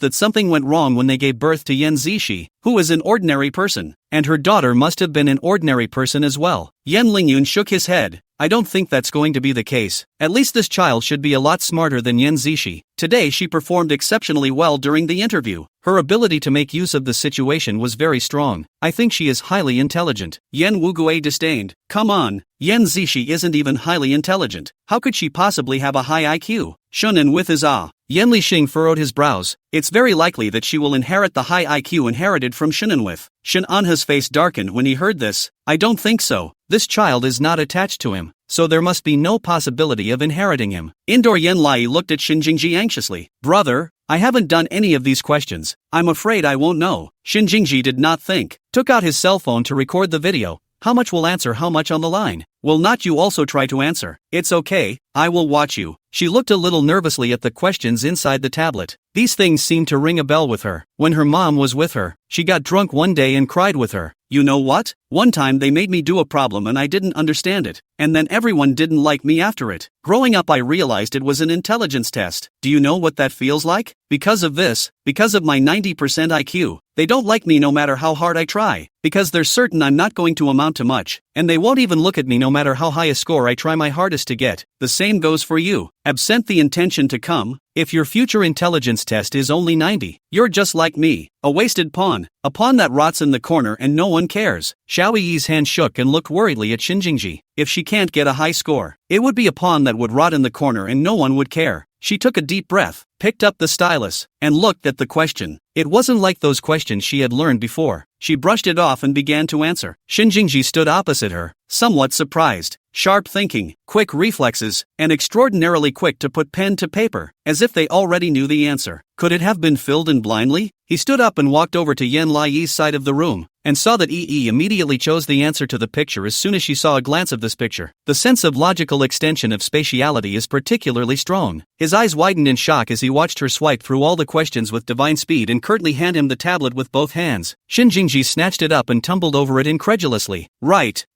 that something went wrong when they gave birth to Yan Zishi, who is an ordinary person, and her daughter must have been an ordinary person as well. Yan Lingyun shook his head. I don't think that's going to be the case. At least this child should be a lot smarter than Yan Zishi. Today she performed exceptionally well during the interview. Her ability to make use of the situation was very strong. I think she is highly intelligent. Yan Wuguei disdained. Come on, Yan Zishi isn't even highly intelligent. How could she possibly have a high IQ? Shunan with his Yan Lixing furrowed his brows. It's very likely that she will inherit the high IQ inherited from Shunan with. Shin Anha's face darkened when he heard this. I don't think so. This child is not attached to him, so there must be no possibility of inheriting him. Indoor Yan Lai looked at Shin Jingji anxiously. Brother, I haven't done any of these questions. I'm afraid I won't know. Shin Jingji did not think. Took out his cell phone to record the video. How much will answer how much on the line? Will not you also try to answer? It's okay, I will watch you. She looked a little nervously at the questions inside the tablet. These things seemed to ring a bell with her. When her mom was with her, she got drunk one day and cried with her. You know what? One time they made me do a problem and I didn't understand it, and then everyone didn't like me after it. Growing up I realized it was an intelligence test. Do you know what that feels like? Because of this, because of my 90% IQ, they don't like me no matter how hard I try, because they're certain I'm not going to amount to much, and they won't even look at me no matter how high a score I try my hardest to get. The same goes for you. Absent the intention to come, if your future intelligence test is only 90, you're just like me, a wasted pawn, a pawn that rots in the corner and no one cares. Xiao Yi's hand shook and looked worriedly at Shinjingji. If she can't get a high score, it would be a pawn that would rot in the corner and no one would care. She took a deep breath, picked up the stylus, and looked at the question. It wasn't like those questions she had learned before. She brushed it off and began to answer. Shinjingji stood opposite her, somewhat surprised. Sharp thinking, quick reflexes, and extraordinarily quick to put pen to paper, as if they already knew the answer. Could it have been filled in blindly? He stood up and walked over to Yan Lai's side of the room, and saw that Yi immediately chose the answer to the picture as soon as she saw a glance of this picture. The sense of logical extension of spatiality is particularly strong. His eyes widened in shock as he watched her swipe through all the questions with divine speed and curtly hand him the tablet with both hands. Shinjingji snatched it up and tumbled over it incredulously. Right.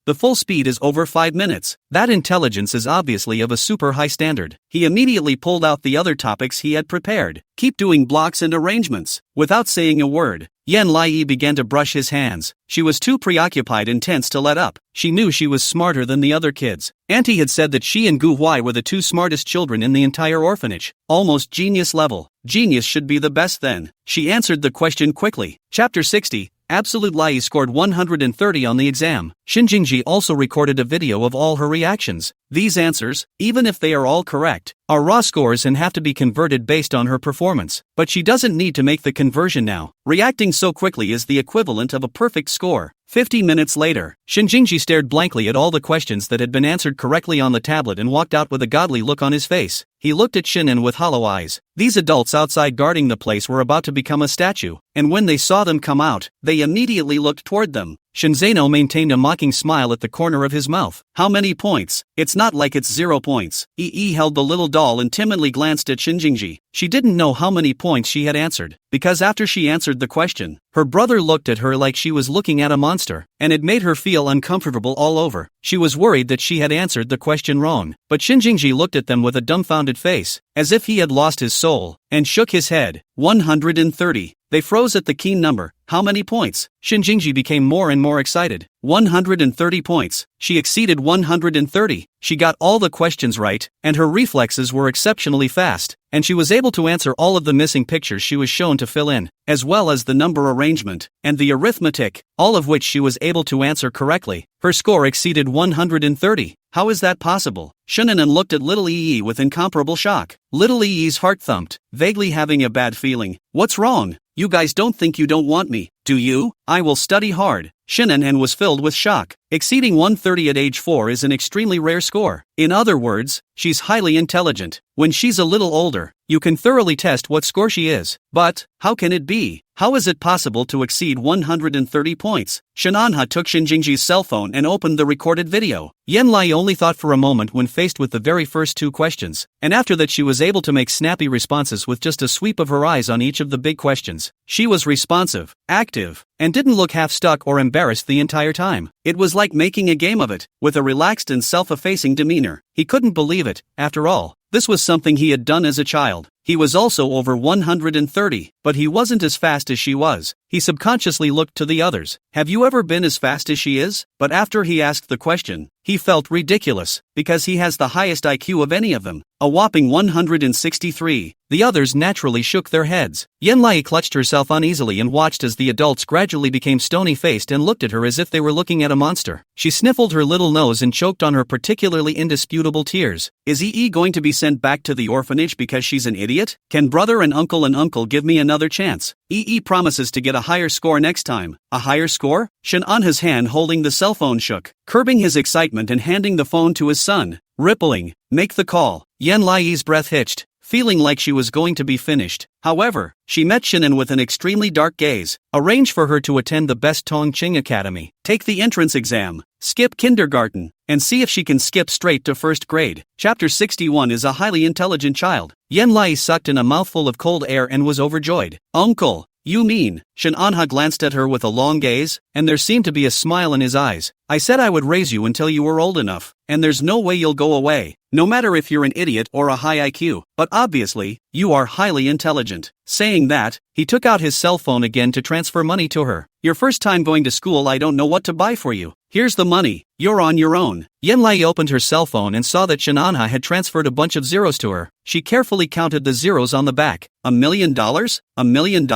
The full speed is over 5 minutes. That intelligence is obviously of a super high standard. He immediately pulled out the other topics he had prepared. Keep doing blocks and arrangements. Without saying a word, Yan Lai began to brush his hands. She was too preoccupied and tense to let up. She knew she was smarter than the other kids. Auntie had said that she and Gu Huai were the 2 smartest children in the entire orphanage. Almost genius level. Genius should be the best then. She answered the question quickly. Chapter 60. Absolute Lai scored 130 on the exam. Shinjingji also recorded a video of all her reactions. These answers, even if they are all correct, are raw scores and have to be converted based on her performance. But she doesn't need to make the conversion now. Reacting so quickly is the equivalent of a perfect score. 50 minutes later, Shinjingji stared blankly at all the questions that had been answered correctly on the tablet and walked out with a godly look on his face. He looked at Shinan with hollow eyes. These adults outside guarding the place were about to become a statue, and when they saw them come out, they immediately looked toward them. Shinzano maintained a mocking smile at the corner of his mouth. How many points? It's not like it's 0 points. Yi held the little doll and timidly glanced at Shinjingji. She didn't know how many points she had answered, because after she answered the question, her brother looked at her like she was looking at a monster, and it made her feel uncomfortable all over. She was worried that she had answered the question wrong, but Shinjingji looked at them with a dumbfounded face, as if he had lost his soul, and shook his head. 130. They froze at the keen number. How many points? Shinjingji became more and more excited. 130 points. She exceeded 130. She got all the questions right, and her reflexes were exceptionally fast, and she was able to answer all of the missing pictures she was shown to fill in, as well as the number arrangement, and the arithmetic, all of which she was able to answer correctly. Her score exceeded 130. How is that possible? Shunanan looked at little Yi with incomparable shock. Little Yi's heart thumped, vaguely having a bad feeling. What's wrong? You guys don't think you don't want me, do you? I will study hard. Shunanan was filled with shock. Exceeding 130 at age 4 is an extremely rare score. In other words, she's highly intelligent. When she's a little older, you can thoroughly test what score she is. But, how can it be? How is it possible to exceed 130 points? Shin Anha took Shin Jingji's cell phone and opened the recorded video. Yen Lai only thought for a moment when faced with the very first two questions, and after that she was able to make snappy responses with just a sweep of her eyes on each of the big questions. She was responsive, active, and didn't look half stuck or embarrassed the entire time. It was like making a game of it, with a relaxed and self-effacing demeanor. He couldn't believe it. After all, this was something he had done as a child. He was also over 130, but he wasn't as fast as she was. He subconsciously looked to the others. Have you ever been as fast as she is? But after he asked the question, he felt ridiculous, because he has the highest IQ of any of them, a whopping 163. The others naturally shook their heads. Yen Lai clutched herself uneasily and watched as the adults gradually became stony-faced and looked at her as if they were looking at a monster. She sniffled her little nose and choked on her particularly indisputable tears. Is EE going to be sent back to the orphanage because she's an idiot? Can brother and uncle give me another chance? EE promises to get a higher score next time. A higher score? Shin Anha's hand holding the cell phone shook, curbing his excitement and handing the phone to his son. Rippling, make the call. Yen Lai's breath hitched, feeling like she was going to be finished. However, she met Shinan with an extremely dark gaze. Arrange for her to attend the best Tongqing Academy, take the entrance exam, skip kindergarten, and see if she can skip straight to first grade. Chapter 61 is a highly intelligent child. Yen Lai sucked in a mouthful of cold air and was overjoyed. Uncle, you mean? Shin Anha glanced at her with a long gaze, and there seemed to be a smile in his eyes. I said I would raise you until you were old enough, and there's no way you'll go away, no matter if you're an idiot or a high IQ, but obviously, you are highly intelligent. Saying that, he took out his cell phone again to transfer money to her. Your first time going to school, I don't know what to buy for you. Here's the money, you're on your own. Yen Lai opened her cell phone and saw that Shin Anha had transferred a bunch of zeros to her. She carefully counted the zeros on the back. $1 million? $1 million?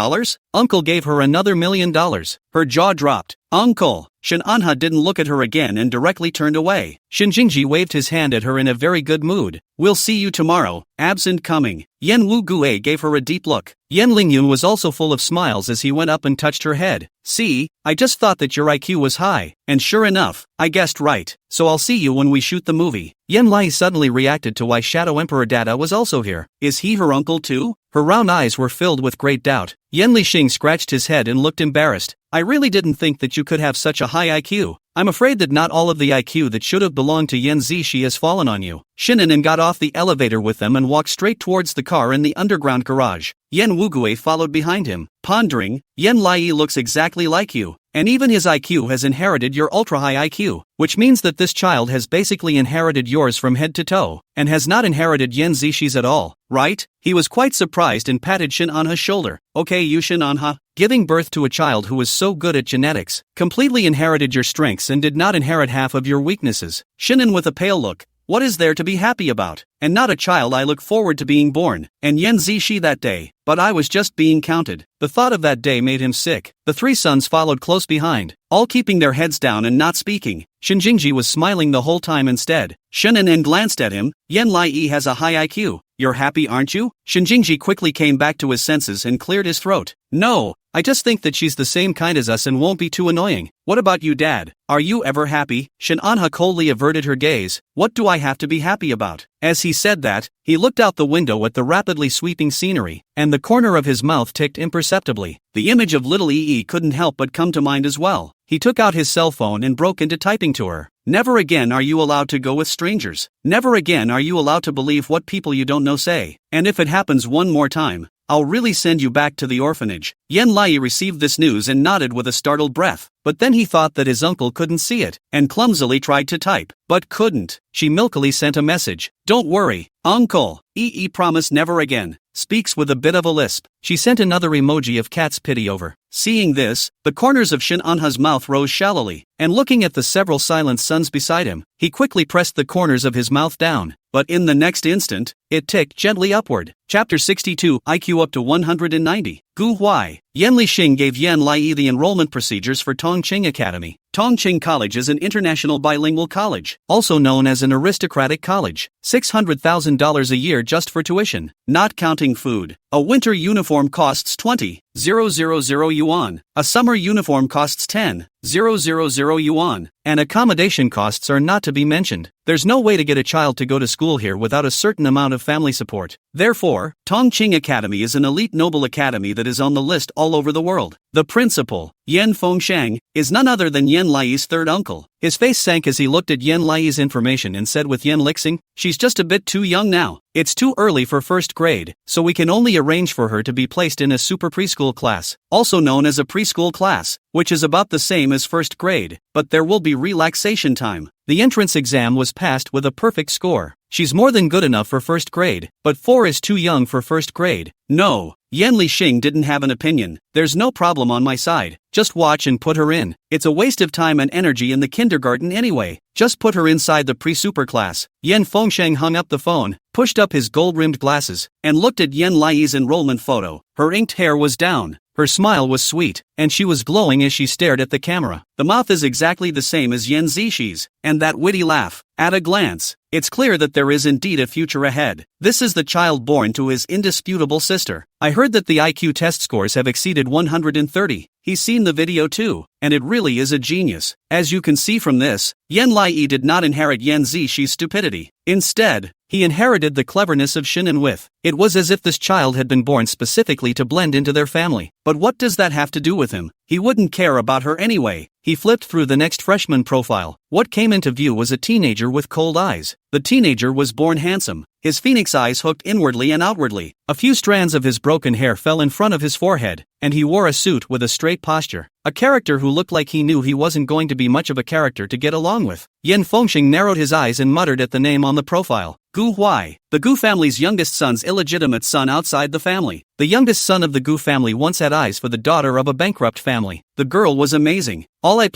Uncle gave her another $1 million. Her jaw dropped. Uncle! Shin Anha didn't look at her again and directly turned away. Shin Jingji waved his hand at her in a very good mood. We'll see you tomorrow, absent coming. Yen Wu Gue gave her a deep look. Yen Lingyun was also full of smiles as he went up and touched her head. See, I just thought that your IQ was high, and sure enough, I guessed right. So I'll see you when we shoot the movie. Yen Lai suddenly reacted to why Shadow Emperor Dada was also here. Is he her uncle too? Her round eyes were filled with great doubt. Yen Lixing scratched his head and looked embarrassed. I really didn't think that you could have such a high IQ. I'm afraid that not all of the IQ that should have belonged to Yen Zishi has fallen on you. Shinanen got off the elevator with them and walked straight towards the car in the underground garage. Yen Wugue followed behind him, pondering. Yen Lai looks exactly like you, and even his IQ has inherited your ultra-high IQ, which means that this child has basically inherited yours from head to toe, and has not inherited Yen Zishi's at all, right? He was quite surprised and patted Shin Anha's shoulder. Okay, you Shin Anha, giving birth to a child who was so good at genetics, completely inherited your strengths and did not inherit half of your weaknesses. Shinan with a pale look. What is there to be happy about? And not a child I look forward to being born. And Yen Zishi that day. But I was just being counted. The thought of that day made him sick. The three sons followed close behind, all keeping their heads down and not speaking. Shin Jingji was smiling the whole time instead. Shinanen glanced at him. Yen Lai has a high IQ. You're happy, aren't you? Shin Jingji quickly came back to his senses and cleared his throat. No, I just think that she's the same kind as us and won't be too annoying. What about you, Dad? Are you ever happy? Shin Anha coldly averted her gaze. What do I have to be happy about? As he said that, he looked out the window at the rapidly sweeping scenery, and the corner of his mouth ticked imperceptibly. The image of little EE couldn't help but come to mind as well. He took out his cell phone and broke into typing to her. Never again are you allowed to go with strangers. Never again are you allowed to believe what people you don't know say. And if it happens one more time, I'll really send you back to the orphanage. Yen Lai received this news and nodded with a startled breath. But then he thought that his uncle couldn't see it, and clumsily tried to type, but couldn't. She milkily sent a message. Don't worry, Uncle. EE promise never again. Speaks with a bit of a lisp. She sent another emoji of cat's pity over. Seeing this, the corners of Shin Anha's mouth rose shallowly, and looking at the several silent sons beside him, he quickly pressed the corners of his mouth down. But in the next instant, it ticked gently upward. Chapter 62, IQ up to 190. Gu Huai. Yen Lixing gave Yen Lai the enrollment procedures for Tongqing Academy. Tongqing College is an international bilingual college, also known as an aristocratic college. $600,000 a year just for tuition, not counting food. A winter uniform costs 20,000 yuan. A summer uniform costs 10,000 yuan. And accommodation costs are not to be mentioned. There's no way to get a child to go to school here without a certain amount of family support. Therefore, Tongqing Academy is an elite noble academy that is on the list all over the world. The principal, Yan Fengsheng, is none other than Yan Lai's third uncle. His face sank as he looked at Yan Lai's information and said with Yan Lixing, "She's just a bit too young now. It's too early for first grade, so we can only arrange for her to be placed in a super preschool class, also known as a preschool class, which is about the same as first grade, but there will be relaxation time." The entrance exam was passed with a perfect score. She's more than good enough for first grade, but 4 is too young for first grade. No, Yan Lixing didn't have an opinion. There's no problem on my side. Just watch and put her in. It's a waste of time and energy in the kindergarten anyway. Just put her inside the pre-super class. Yan Fengsheng hung up the phone, pushed up his gold-rimmed glasses, and looked at Yan Lai's enrollment photo. Her inked hair was down. Her smile was sweet, and she was glowing as she stared at the camera. The mouth is exactly the same as Yan Zixi, and that witty laugh. At a glance, it's clear that there is indeed a future ahead. This is the child born to his indisputable sister. I heard that the IQ test scores have exceeded 130. He's seen the video too, and it really is a genius. As you can see from this, Yan Lai did not inherit Yan Zixi's stupidity. Instead, he inherited the cleverness of Shin and With. It was as if this child had been born specifically to blend into their family. But what does that have to do with him? He wouldn't care about her anyway. He flipped through the next freshman profile. What came into view was a teenager with cold eyes. The teenager was born handsome. His phoenix eyes hooked inwardly and outwardly. A few strands of his broken hair fell in front of his forehead, and he wore a suit with a straight posture. A character who looked like he knew he wasn't going to be much of a character to get along with. Yan Fengsheng narrowed his eyes and muttered at the name on the profile. Gu Huai, the Gu family's youngest son's illegitimate son outside the family. The youngest son of the Gu family once had eyes for the daughter of a bankrupt family. The girl was amazing. All A++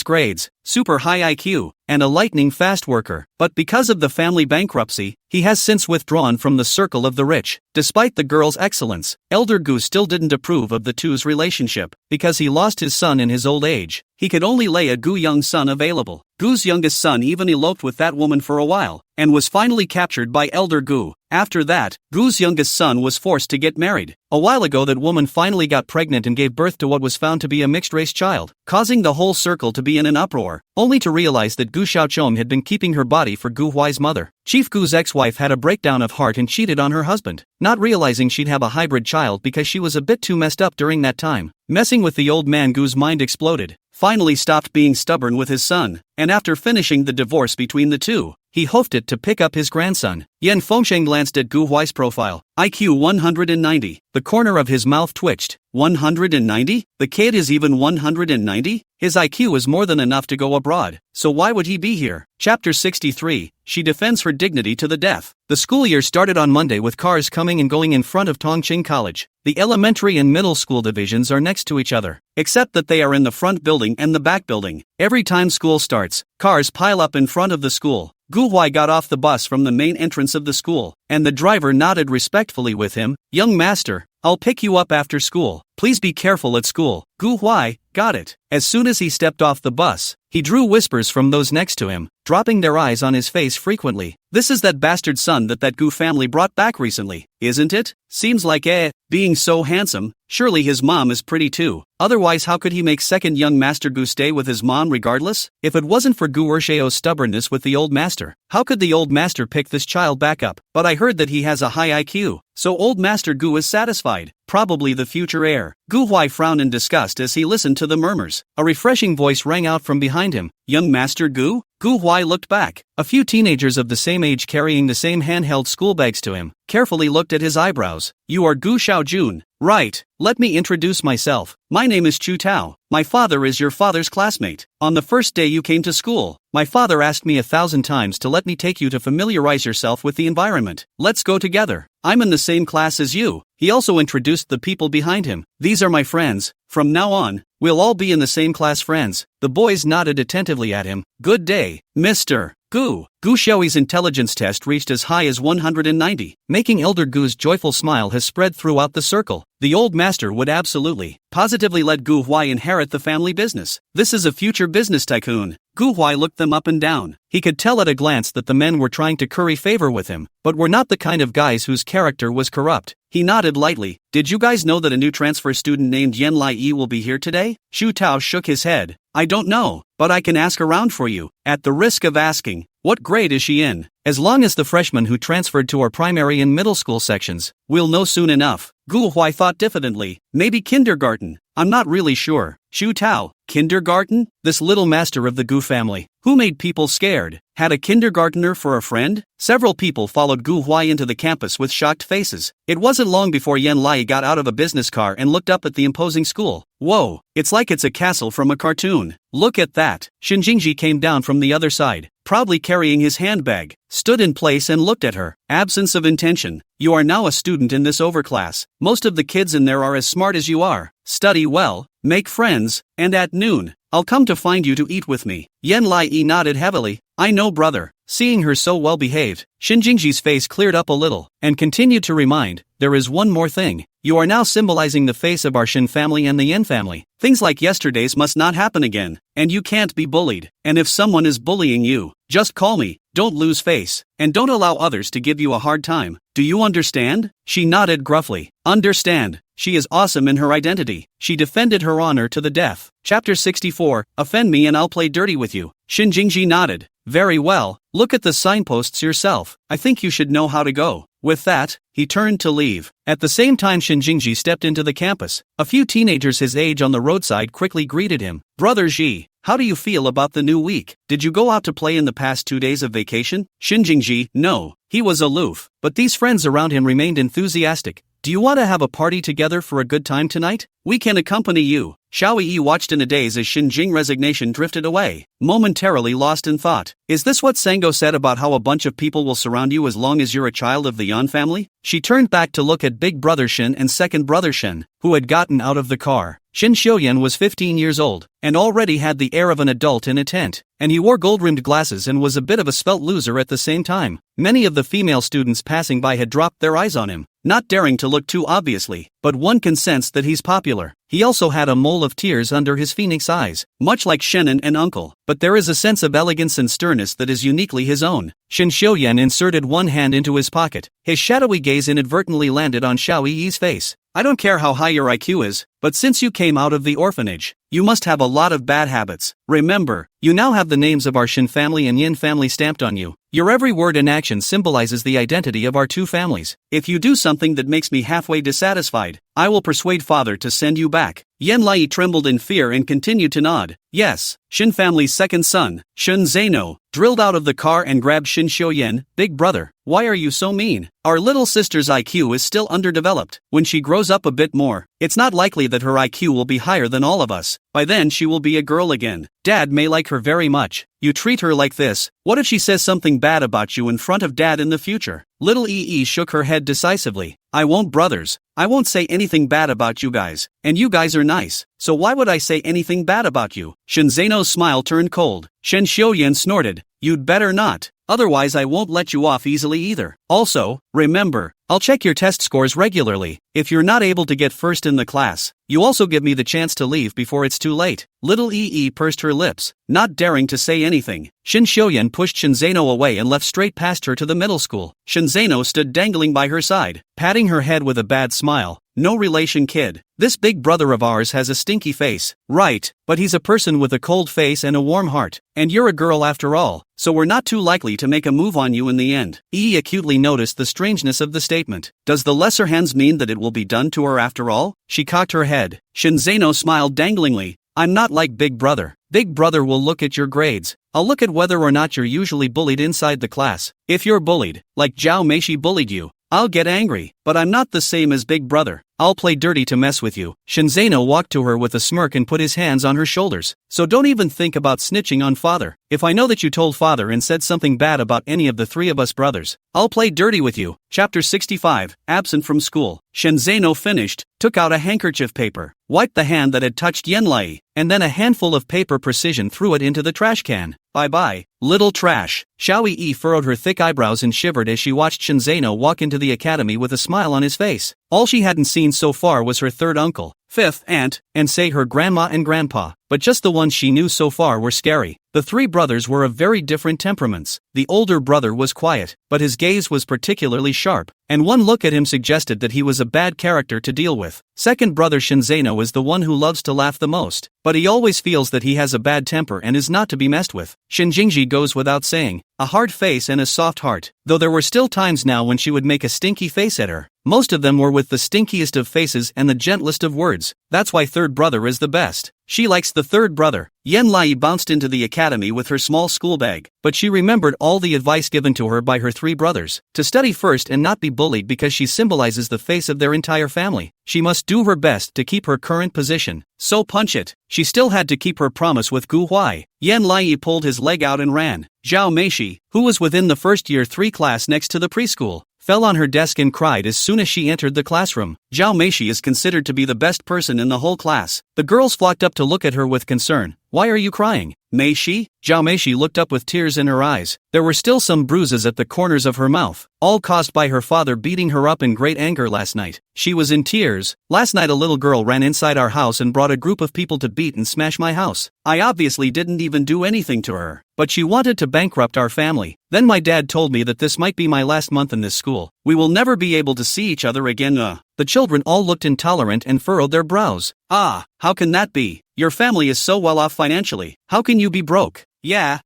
grades, super high IQ, and a lightning fast worker. But because of the family bankruptcy, he has since withdrawn from the circle of the rich. Despite the girl's excellence, Elder Gu still didn't approve of the two's relationship. Because he lost his son in his old age, he could only lay a Gu young son available. Gu's youngest son even eloped with that woman for a while, and was finally captured by Elder Gu. After that, Gu's youngest son was forced to get married. A while ago that woman finally got pregnant and gave birth to what was found to be a mixed-race child, causing the whole circle to be in an uproar, only to realize that Gu Xiaochong had been keeping her body for Gu Huai's mother. Chief Gu's ex-wife had a breakdown of heart and cheated on her husband, not realizing she'd have a hybrid child because she was a bit too messed up during that time. Messing with the old man, Gu's mind exploded, finally stopped being stubborn with his son, and after finishing the divorce between the two, he hoofed it to pick up his grandson. Yan Fengsheng glanced at Gu Huai's profile. IQ 190. The corner of his mouth twitched. 190? The kid is even 190? His IQ is more than enough to go abroad, so why would he be here? Chapter 63. She defends her dignity to the death. The school year started on Monday with cars coming and going in front of Tongqing College. The elementary and middle school divisions are next to each other, except that they are in the front building and the back building. Every time school starts, cars pile up in front of the school. Gu Huai got off the bus from the main entrance of the school, and the driver nodded respectfully with him. "Young master, I'll pick you up after school. Please be careful at school." Gu Huai got it. As soon as he stepped off the bus, he drew whispers from those next to him, dropping their eyes on his face frequently. "This is that bastard son that Gu family brought back recently, isn't it? Seems like being so handsome. Surely his mom is pretty too. Otherwise how could he make second young master Gu stay with his mom regardless? If it wasn't for Gu Ershao's stubbornness with the old master, how could the old master pick this child back up? But I heard that he has a high IQ, so old master Gu is satisfied. Probably the future heir." Gu Huai frowned in disgust as he listened to the murmurs. A refreshing voice rang out from behind him. "Young master Gu?" Gu Huai looked back. A few teenagers of the same age carrying the same handheld school bags to him, carefully looked at his eyebrows. "You are Gu Xiaojun, right? Let me introduce myself. My name is Chu Tao. My father is your father's classmate. On the first day you came to school, my father asked me 1,000 times to let me take you to familiarize yourself with the environment. Let's go together. I'm in the same class as you." He also introduced the people behind him. "These are my friends. From now on, we'll all be in the same class." Friends. The boys nodded attentively at him. "Good day, Mr. Gu Xiaoyi's intelligence test reached as high as 190, making Elder Gu's joyful smile has spread throughout the circle. The old master would absolutely, positively let Gu Huai inherit the family business. This is a future business tycoon. Gu Huai looked them up and down. He could tell at a glance that the men were trying to curry favor with him, but were not the kind of guys whose character was corrupt. He nodded lightly. Did you guys know that a new transfer student named Yan Lai Yi will be here today? Shu Tao shook his head. I don't know, but I can ask around for you. At the risk of asking, what grade is she in? As long as the freshman who transferred to our primary and middle school sections, we'll know soon enough. Gu Huai thought diffidently. Maybe kindergarten. I'm not really sure. Shu Tao, kindergarten? This little master of the Gu family, who made people scared, had a kindergartner for a friend? Several people followed Gu Huai into the campus with shocked faces. It wasn't long before Yan Lai got out of a business car and looked up at the imposing school. Whoa, it's like it's a castle from a cartoon. Look at that. Shin Jingji came down from the other side, proudly carrying his handbag, stood in place and looked at her. Absence of intention. You are now a student in this overclass. Most of the kids in there are as smart as you are. Study well, make friends, and at noon, I'll come to find you to eat with me. Yan Lai Yi nodded heavily. I know, brother. Seeing her so well behaved, Shin Jingji's face cleared up a little, and continued to remind, there is one more thing. You are now symbolizing the face of our Shin family and the Yin family. Things like yesterday's must not happen again, and you can't be bullied. And if someone is bullying you, just call me, don't lose face, and don't allow others to give you a hard time. Do you understand? She nodded gruffly. Understand. She is awesome in her identity. She defended her honor to the death. Chapter 64, Offend me and I'll play dirty with you. Shin Jingji nodded. Very well, look at the signposts yourself. I think you should know how to go. With that, he turned to leave. At the same time Shin Jingji stepped into the campus. A few teenagers his age on the roadside quickly greeted him. Brother Ji, how do you feel about the new week? Did you go out to play in the past 2 days of vacation? Shin Jingji, no. He was aloof, but these friends around him remained enthusiastic. Do you want to have a party together for a good time tonight? We can accompany you. Xiao Yi watched in a daze as Shin Jing's resignation drifted away, momentarily lost in thought. Is this what Sango said about how a bunch of people will surround you as long as you're a child of the Yan family? She turned back to look at big brother Shin and second brother Shin, who had gotten out of the car. Shin Xiuyan was 15 years old, and already had the air of an adult in a tent, and he wore gold-rimmed glasses and was a bit of a svelte loser at the same time. Many of the female students passing by had dropped their eyes on him, not daring to look too obviously, but one can sense that he's popular. He also had a mole of tears under his phoenix eyes, much like Shenan and Uncle, but there is a sense of elegance and sternness that is uniquely his own. Shin Xiuyan inserted one hand into his pocket. His shadowy gaze inadvertently landed on Xiao Yi's face. I don't care how high your IQ is, but since you came out of the orphanage, you must have a lot of bad habits. Remember, you now have the names of our Shin family and Yin family stamped on you. Your every word and action symbolizes the identity of our two families. If you do something that makes me halfway dissatisfied, I will persuade father to send you back. Yan Lai trembled in fear and continued to nod. Yes, Shin family's second son, Shun Zeno, drilled out of the car and grabbed Shin Xiuyan. Big brother, why are you so mean? Our little sister's IQ is still underdeveloped. When she grows up a bit more, it's not likely that her IQ will be higher than all of us. By then she will be a girl again. Dad may like her very much. You treat her like this. What if she says something bad about you in front of Dad in the future? Little Yi shook her head decisively. I won't, brothers. I won't say anything bad about you guys. And you guys are nice, so why would I say anything bad about you? Shin Zeno's smile turned cold. Shen Xiuyan snorted. You'd better not. Otherwise I won't let you off easily either. Also, remember, I'll check your test scores regularly. If you're not able to get first in the class, you also give me the chance to leave before it's too late. Little Yi pursed her lips, not daring to say anything. Shin Xiuyan pushed Shin Zeno away and left straight past her to the middle school. Shin Zeno stood dangling by her side, patting her head with a bad smile. No relation, kid. This big brother of ours has a stinky face. Right, but he's a person with a cold face and a warm heart. And you're a girl after all, so we're not too likely to make a move on you in the end. Yi acutely noticed the strangeness of the statement. Does the lesser hands mean that it will be done to her after all? She cocked her head. Shin Zeno smiled danglingly. I'm not like Big Brother. Big Brother will look at your grades. I'll look at whether or not you're usually bullied inside the class. If you're bullied, like Zhao Meishi bullied you, I'll get angry, but I'm not the same as Big Brother. I'll play dirty to mess with you. Shin Zeno walked to her with a smirk and put his hands on her shoulders. So don't even think about snitching on father. If I know that you told father and said something bad about any of the three of us brothers, I'll play dirty with you. Chapter 65, Absent from School. Shin Zeno finished, took out a handkerchief paper, wiped the hand that had touched Yenlai, and then a handful of paper precision threw it into the trash can. Bye-bye, little trash. Xiao Yi furrowed her thick eyebrows and shivered as she watched Shinzano walk into the academy with a smile on his face. All she hadn't seen so far was her third uncle, fifth aunt, and say her grandma and grandpa, but just the ones she knew so far were scary. The three brothers were of very different temperaments. The older brother was quiet, but his gaze was particularly sharp, and one look at him suggested that he was a bad character to deal with. Second brother Shinzano is the one who loves to laugh the most, but he always feels that he has a bad temper and is not to be messed with. Shinjingji goes without saying, a hard face and a soft heart, though there were still times now when she would make a stinky face at her. Most of them were with the stinkiest of faces and the gentlest of words. That's why third brother is the best. She likes the third brother. Yenlai bounced into the academy with her small school bag, but she remembered all the advice given to her by her three brothers. To study first and not be bullied because she symbolizes the face of their entire family. She must do her best to keep her current position. So punch it. She still had to keep her promise with Gu Huai. Yenlai pulled his leg out and ran. Zhao Meishi, who was within the first year 3 class next to the preschool, fell on her desk and cried as soon as she entered the classroom. Zhao Meishi is considered to be the best person in the whole class. The girls flocked up to look at her with concern. Why are you crying, Meishi? Zhao Meishi looked up with tears in her eyes. There were still some bruises at the corners of her mouth, all caused by her father beating her up in great anger last night. She was in tears. Last night a little girl ran inside our house and brought a group of people to beat and smash my house. I obviously didn't even do anything to her, but she wanted to bankrupt our family. Then my dad told me that this might be my last month in this school. We will never be able to see each other again. The children all looked intolerant and furrowed their brows. Ah, how can that be? Your family is so well off financially. How can you be broke? Yeah,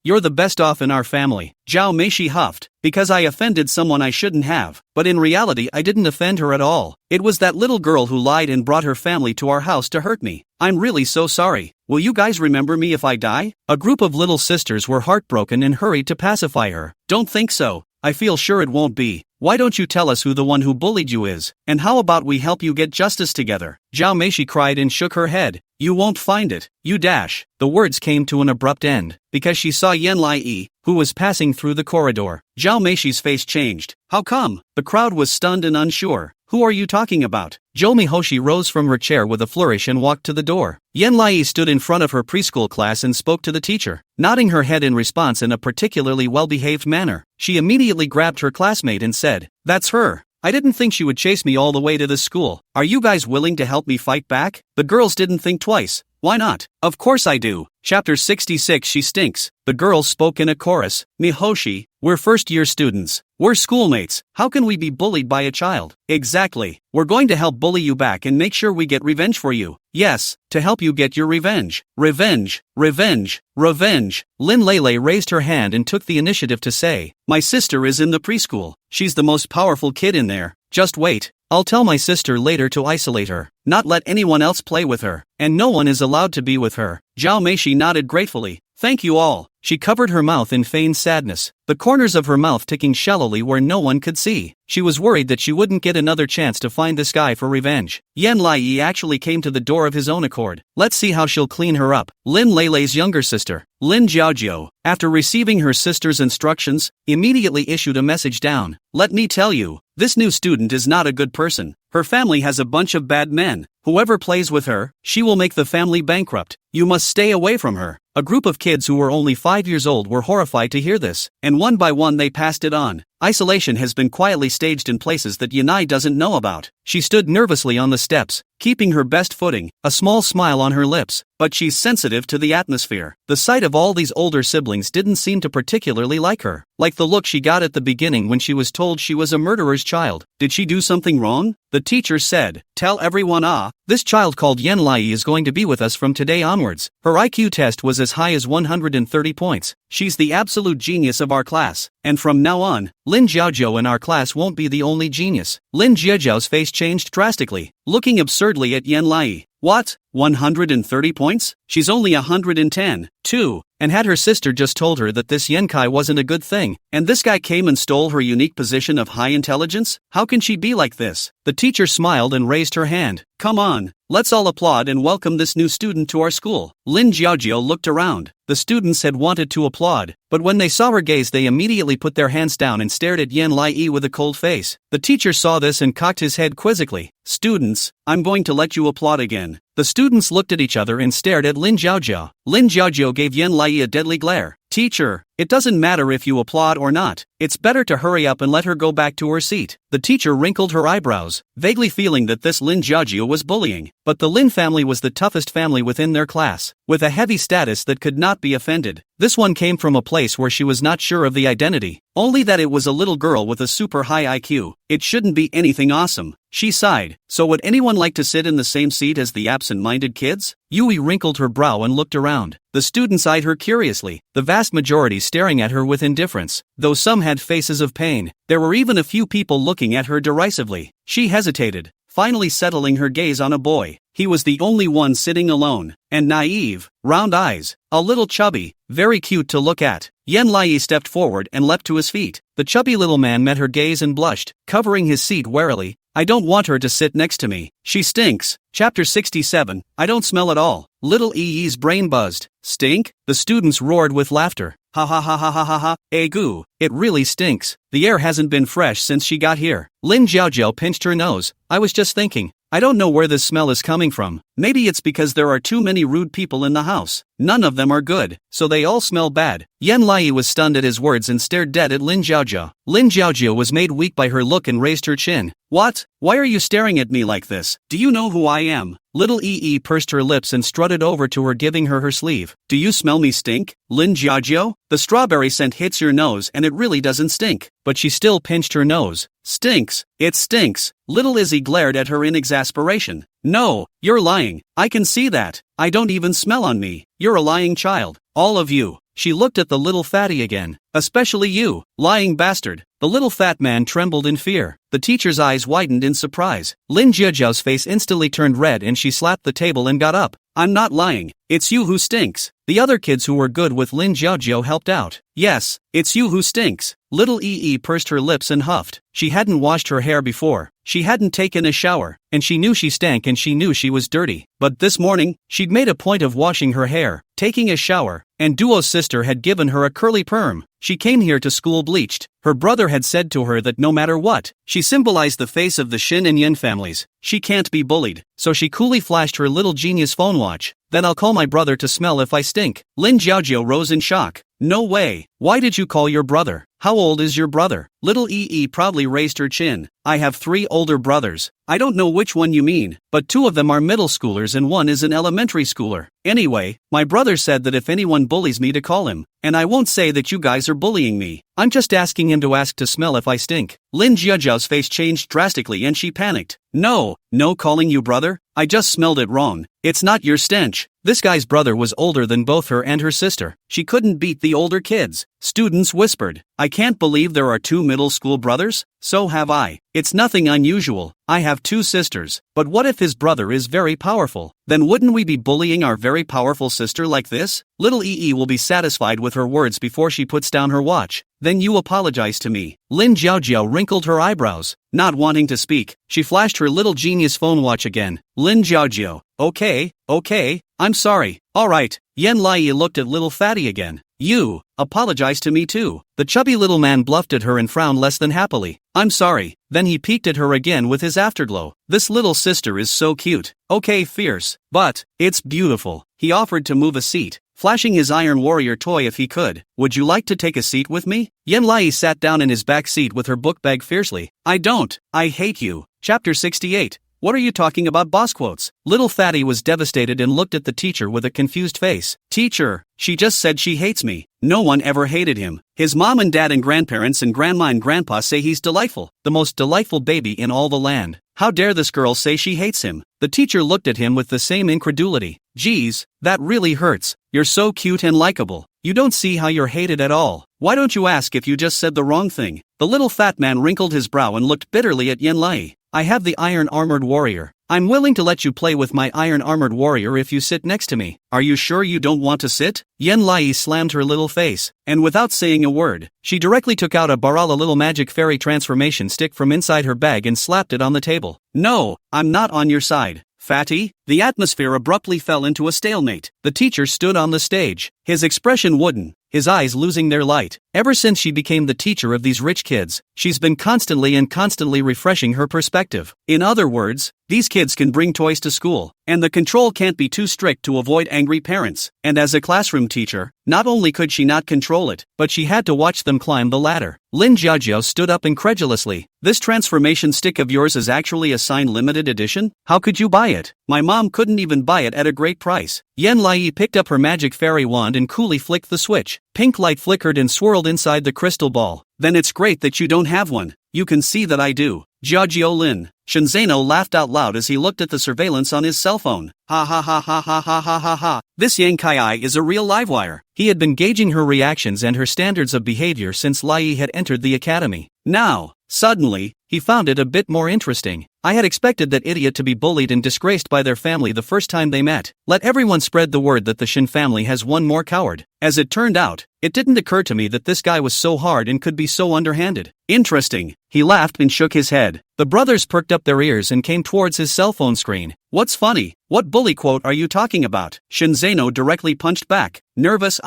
you're the best off in our family. Zhao Meishi huffed, because I offended someone I shouldn't have, but in reality I didn't offend her at all. It was that little girl who lied and brought her family to our house to hurt me. I'm really so sorry. Will you guys remember me if I die? A group of little sisters were heartbroken and hurried to pacify her. Don't think so. I feel sure it won't be. Why don't you tell us who the one who bullied you is, and how about we help you get justice together? Zhao Meishi cried and shook her head. You won't find it, you dash. The words came to an abrupt end, because she saw Yenlai, who was passing through the corridor. Zhao Meishi's face changed. How come? The crowd was stunned and unsure. Who are you talking about? Zhou Mihoshi rose from her chair with a flourish and walked to the door. Yenlai stood in front of her preschool class and spoke to the teacher, nodding her head in response in a particularly well-behaved manner. She immediately grabbed her classmate and said, "That's her. I didn't think she would chase me all the way to this school. Are you guys willing to help me fight back?" The girls didn't think twice. Why not? Of course I do. Chapter 66. She stinks. The girls spoke in a chorus. Mihoshi, we're first-year students. We're schoolmates. How can we be bullied by a child? Exactly. We're going to help bully you back and make sure we get revenge for you. Yes, to help you get your revenge. Revenge. Revenge. Revenge. Lin Lele raised her hand and took the initiative to say, "My sister is in the preschool. She's the most powerful kid in there. Just wait. I'll tell my sister later to isolate her, not let anyone else play with her, and no one is allowed to be with her." Zhao Meishi nodded gratefully. Thank you all. She covered her mouth in feigned sadness, the corners of her mouth ticking shallowly where no one could see. She was worried that she wouldn't get another chance to find this guy for revenge. Yenlai actually came to the door of his own accord. Let's see how she'll clean her up. Lin Lele's younger sister, Lin Jiaojiao, after receiving her sister's instructions, immediately issued a message down. Let me tell you, this new student is not a good person. Her family has a bunch of bad men. Whoever plays with her, she will make the family bankrupt. You must stay away from her. A group of kids who were only 5 years old were horrified to hear this, and one by one they passed it on. Isolation has been quietly staged in places that Yanai doesn't know about. She stood nervously on the steps, keeping her best footing, a small smile on her lips, but she's sensitive to the atmosphere. The sight of all these older siblings didn't seem to particularly like her, like the look she got at the beginning when she was told she was a murderer's child. Did she do something wrong? The teacher said, "Tell everyone this child called Yenlai is going to be with us from today onwards. Her IQ test was as high as 130 points. She's the absolute genius of our class. And from now on, Lin Jiaojiao in our class won't be the only genius." Lin Jiaojiao's face changed drastically, looking absurdly at Yenlai. What? 130 points? She's only 110, too. And had her sister just told her that this Yenkai wasn't a good thing, and this guy came and stole her unique position of high intelligence? How can she be like this? The teacher smiled and raised her hand. Come on, let's all applaud and welcome this new student to our school. Lin Jiaojiao looked around. The students had wanted to applaud, but when they saw her gaze they immediately put their hands down and stared at Yan Lai with a cold face. The teacher saw this and cocked his head quizzically. Students, I'm going to let you applaud again. The students looked at each other and stared at Lin Jiaojiao. Lin Jiaojiao gave Yan Lai a deadly glare. Teacher, it doesn't matter if you applaud or not. It's better to hurry up and let her go back to her seat. The teacher wrinkled her eyebrows, vaguely feeling that this Lin Jiaojiao was bullying. But the Lin family was the toughest family within their class, with a heavy status that could not be offended. This one came from a place where she was not sure of the identity, only that it was a little girl with a super high IQ. It shouldn't be anything awesome. She sighed. So would anyone like to sit in the same seat as the absent-minded kids? Yui wrinkled her brow and looked around. The students eyed her curiously, the vast majority staring at her with indifference, though some had faces of pain. There were even a few people looking at her derisively. She hesitated, finally settling her gaze on a boy. He was the only one sitting alone, and naive, round eyes, a little chubby, very cute to look at. Yan Lai stepped forward and leapt to his feet. The chubby little man met her gaze and blushed, covering his seat warily. I don't want her to sit next to me. She stinks. Chapter 67. I don't smell at all. Little Yi's brain buzzed. Stink? The students roared with laughter. Ha ha ha ha ha ha ha. Goo. It really stinks. The air hasn't been fresh since she got here. Lin Jiaojiao pinched her nose. I was just thinking. I don't know where this smell is coming from. Maybe it's because there are too many rude people in the house. None of them are good, so they all smell bad. Yan Lai was stunned at his words and stared dead at Lin Jiaojiao. Lin Jiaojiao was made weak by her look and raised her chin. What? Why are you staring at me like this? Do you know who I am? Little Yi pursed her lips and strutted over to her, giving her her sleeve. Do you smell me stink, Lin Jiaojiao? The strawberry scent hits your nose and it really doesn't stink. But she still pinched her nose. Stinks. It stinks. Little Izzy glared at her in exasperation. No, you're lying. I can see that. I don't even smell on me. You're a lying child. All of you. She looked at the little fatty again. Especially you, lying bastard. The little fat man trembled in fear. The teacher's eyes widened in surprise. Lin Jiaojiao's face instantly turned red and she slapped the table and got up. I'm not lying. It's you who stinks. The other kids who were good with Lin Jiaojiao helped out. Yes, it's you who stinks. Little Yi pursed her lips and huffed. She hadn't washed her hair before. She hadn't taken a shower, and she knew she stank and she knew she was dirty. But this morning, she'd made a point of washing her hair, taking a shower, and Duo's sister had given her a curly perm. She came here to school bleached. Her brother had said to her that no matter what, she symbolized the face of the Shin and Yin families. She can't be bullied, so she coolly flashed her little genius phone watch. Then I'll call my brother to smell if I stink. Lin Jiaojiao rose in shock. No way. Why did you call your brother? How old is your brother? Little Yi proudly raised her chin. I have 3 older brothers. I don't know which one you mean, but 2 of them are middle schoolers and 1 is an elementary schooler. Anyway, my brother said that if anyone bullies me to call him, and I won't say that you guys are bullying me. I'm just asking him to ask to smell if I stink. Lin Jiaojiao's face changed drastically and she panicked. No calling you brother. I just smelled it wrong. It's not your stench. This guy's brother was older than both her and her sister. She couldn't beat the older kids. Students whispered. I can't believe there are 2 middle school brothers. So have I. It's nothing unusual. I have 2 sisters. But what if his brother is very powerful? Then wouldn't we be bullying our very powerful sister like this? Little Yi will be satisfied with her words before she puts down her watch. Then you apologize to me. Lin Jiaojiao wrinkled her eyebrows. Not wanting to speak, she flashed her little genius phone watch again. Lin Jiaojiao. Okay, I'm sorry. Alright. Yan Lai looked at little fatty again. You, apologize to me too. The chubby little man bluffed at her and frowned less than happily. I'm sorry. Then he peeked at her again with his afterglow. This little sister is so cute. Okay, fierce. But, it's beautiful. He offered to move a seat, flashing his Iron Warrior toy if he could. Would you like to take a seat with me? Yan Lai sat down in his back seat with her book bag fiercely. I don't. I hate you. Chapter 68. What are you talking about, boss quotes? Little fatty was devastated and looked at the teacher with a confused face. Teacher, she just said she hates me. No one ever hated him. His mom and dad and grandparents and grandma and grandpa say he's delightful. The most delightful baby in all the land. How dare this girl say she hates him? The teacher looked at him with the same incredulity. Geez, that really hurts. You're so cute and likable. You don't see how you're hated at all. Why don't you ask if you just said the wrong thing? The little fat man wrinkled his brow and looked bitterly at Yan Lai. I have the Iron Armored Warrior. I'm willing to let you play with my Iron Armored Warrior if you sit next to me. Are you sure you don't want to sit? Yen Lai slammed her little face, and without saying a word, she directly took out a Barala little magic fairy transformation stick from inside her bag and slapped it on the table. No, I'm not on your side, fatty. The atmosphere abruptly fell into a stalemate. The teacher stood on the stage, his expression wooden, his eyes losing their light. Ever since she became the teacher of these rich kids, she's been constantly refreshing her perspective. In other words, these kids can bring toys to school, and the control can't be too strict to avoid angry parents. And as a classroom teacher, not only could she not control it, but she had to watch them climb the ladder. Lin Jiajiao stood up incredulously. This transformation stick of yours is actually a signed limited edition? How could you buy it? My mom couldn't even buy it at a great price. Yen Lai picked up her magic fairy wand and coolly flicked the switch. Pink light flickered and swirled inside the crystal ball. Then it's great that you don't have one. You can see that I do. Jiajiao Lin. Shenzeno laughed out loud as he looked at the surveillance on his cell phone. Ha ha ha ha ha ha ha ha ha. This Yang Kai is a real livewire. He had been gauging her reactions and her standards of behavior since Lai had entered the academy. Now, suddenly, he found it a bit more interesting. I had expected that idiot to be bullied and disgraced by their family the first time they met. Let everyone spread the word that the Shin family has one more coward. As it turned out, it didn't occur to me that this guy was so hard and could be so underhanded. Interesting. He laughed and shook his head. The brothers perked up their ears and came towards his cell phone screen. What's funny? What bully quote are you talking about? Shenzeno directly punched back. Nervous?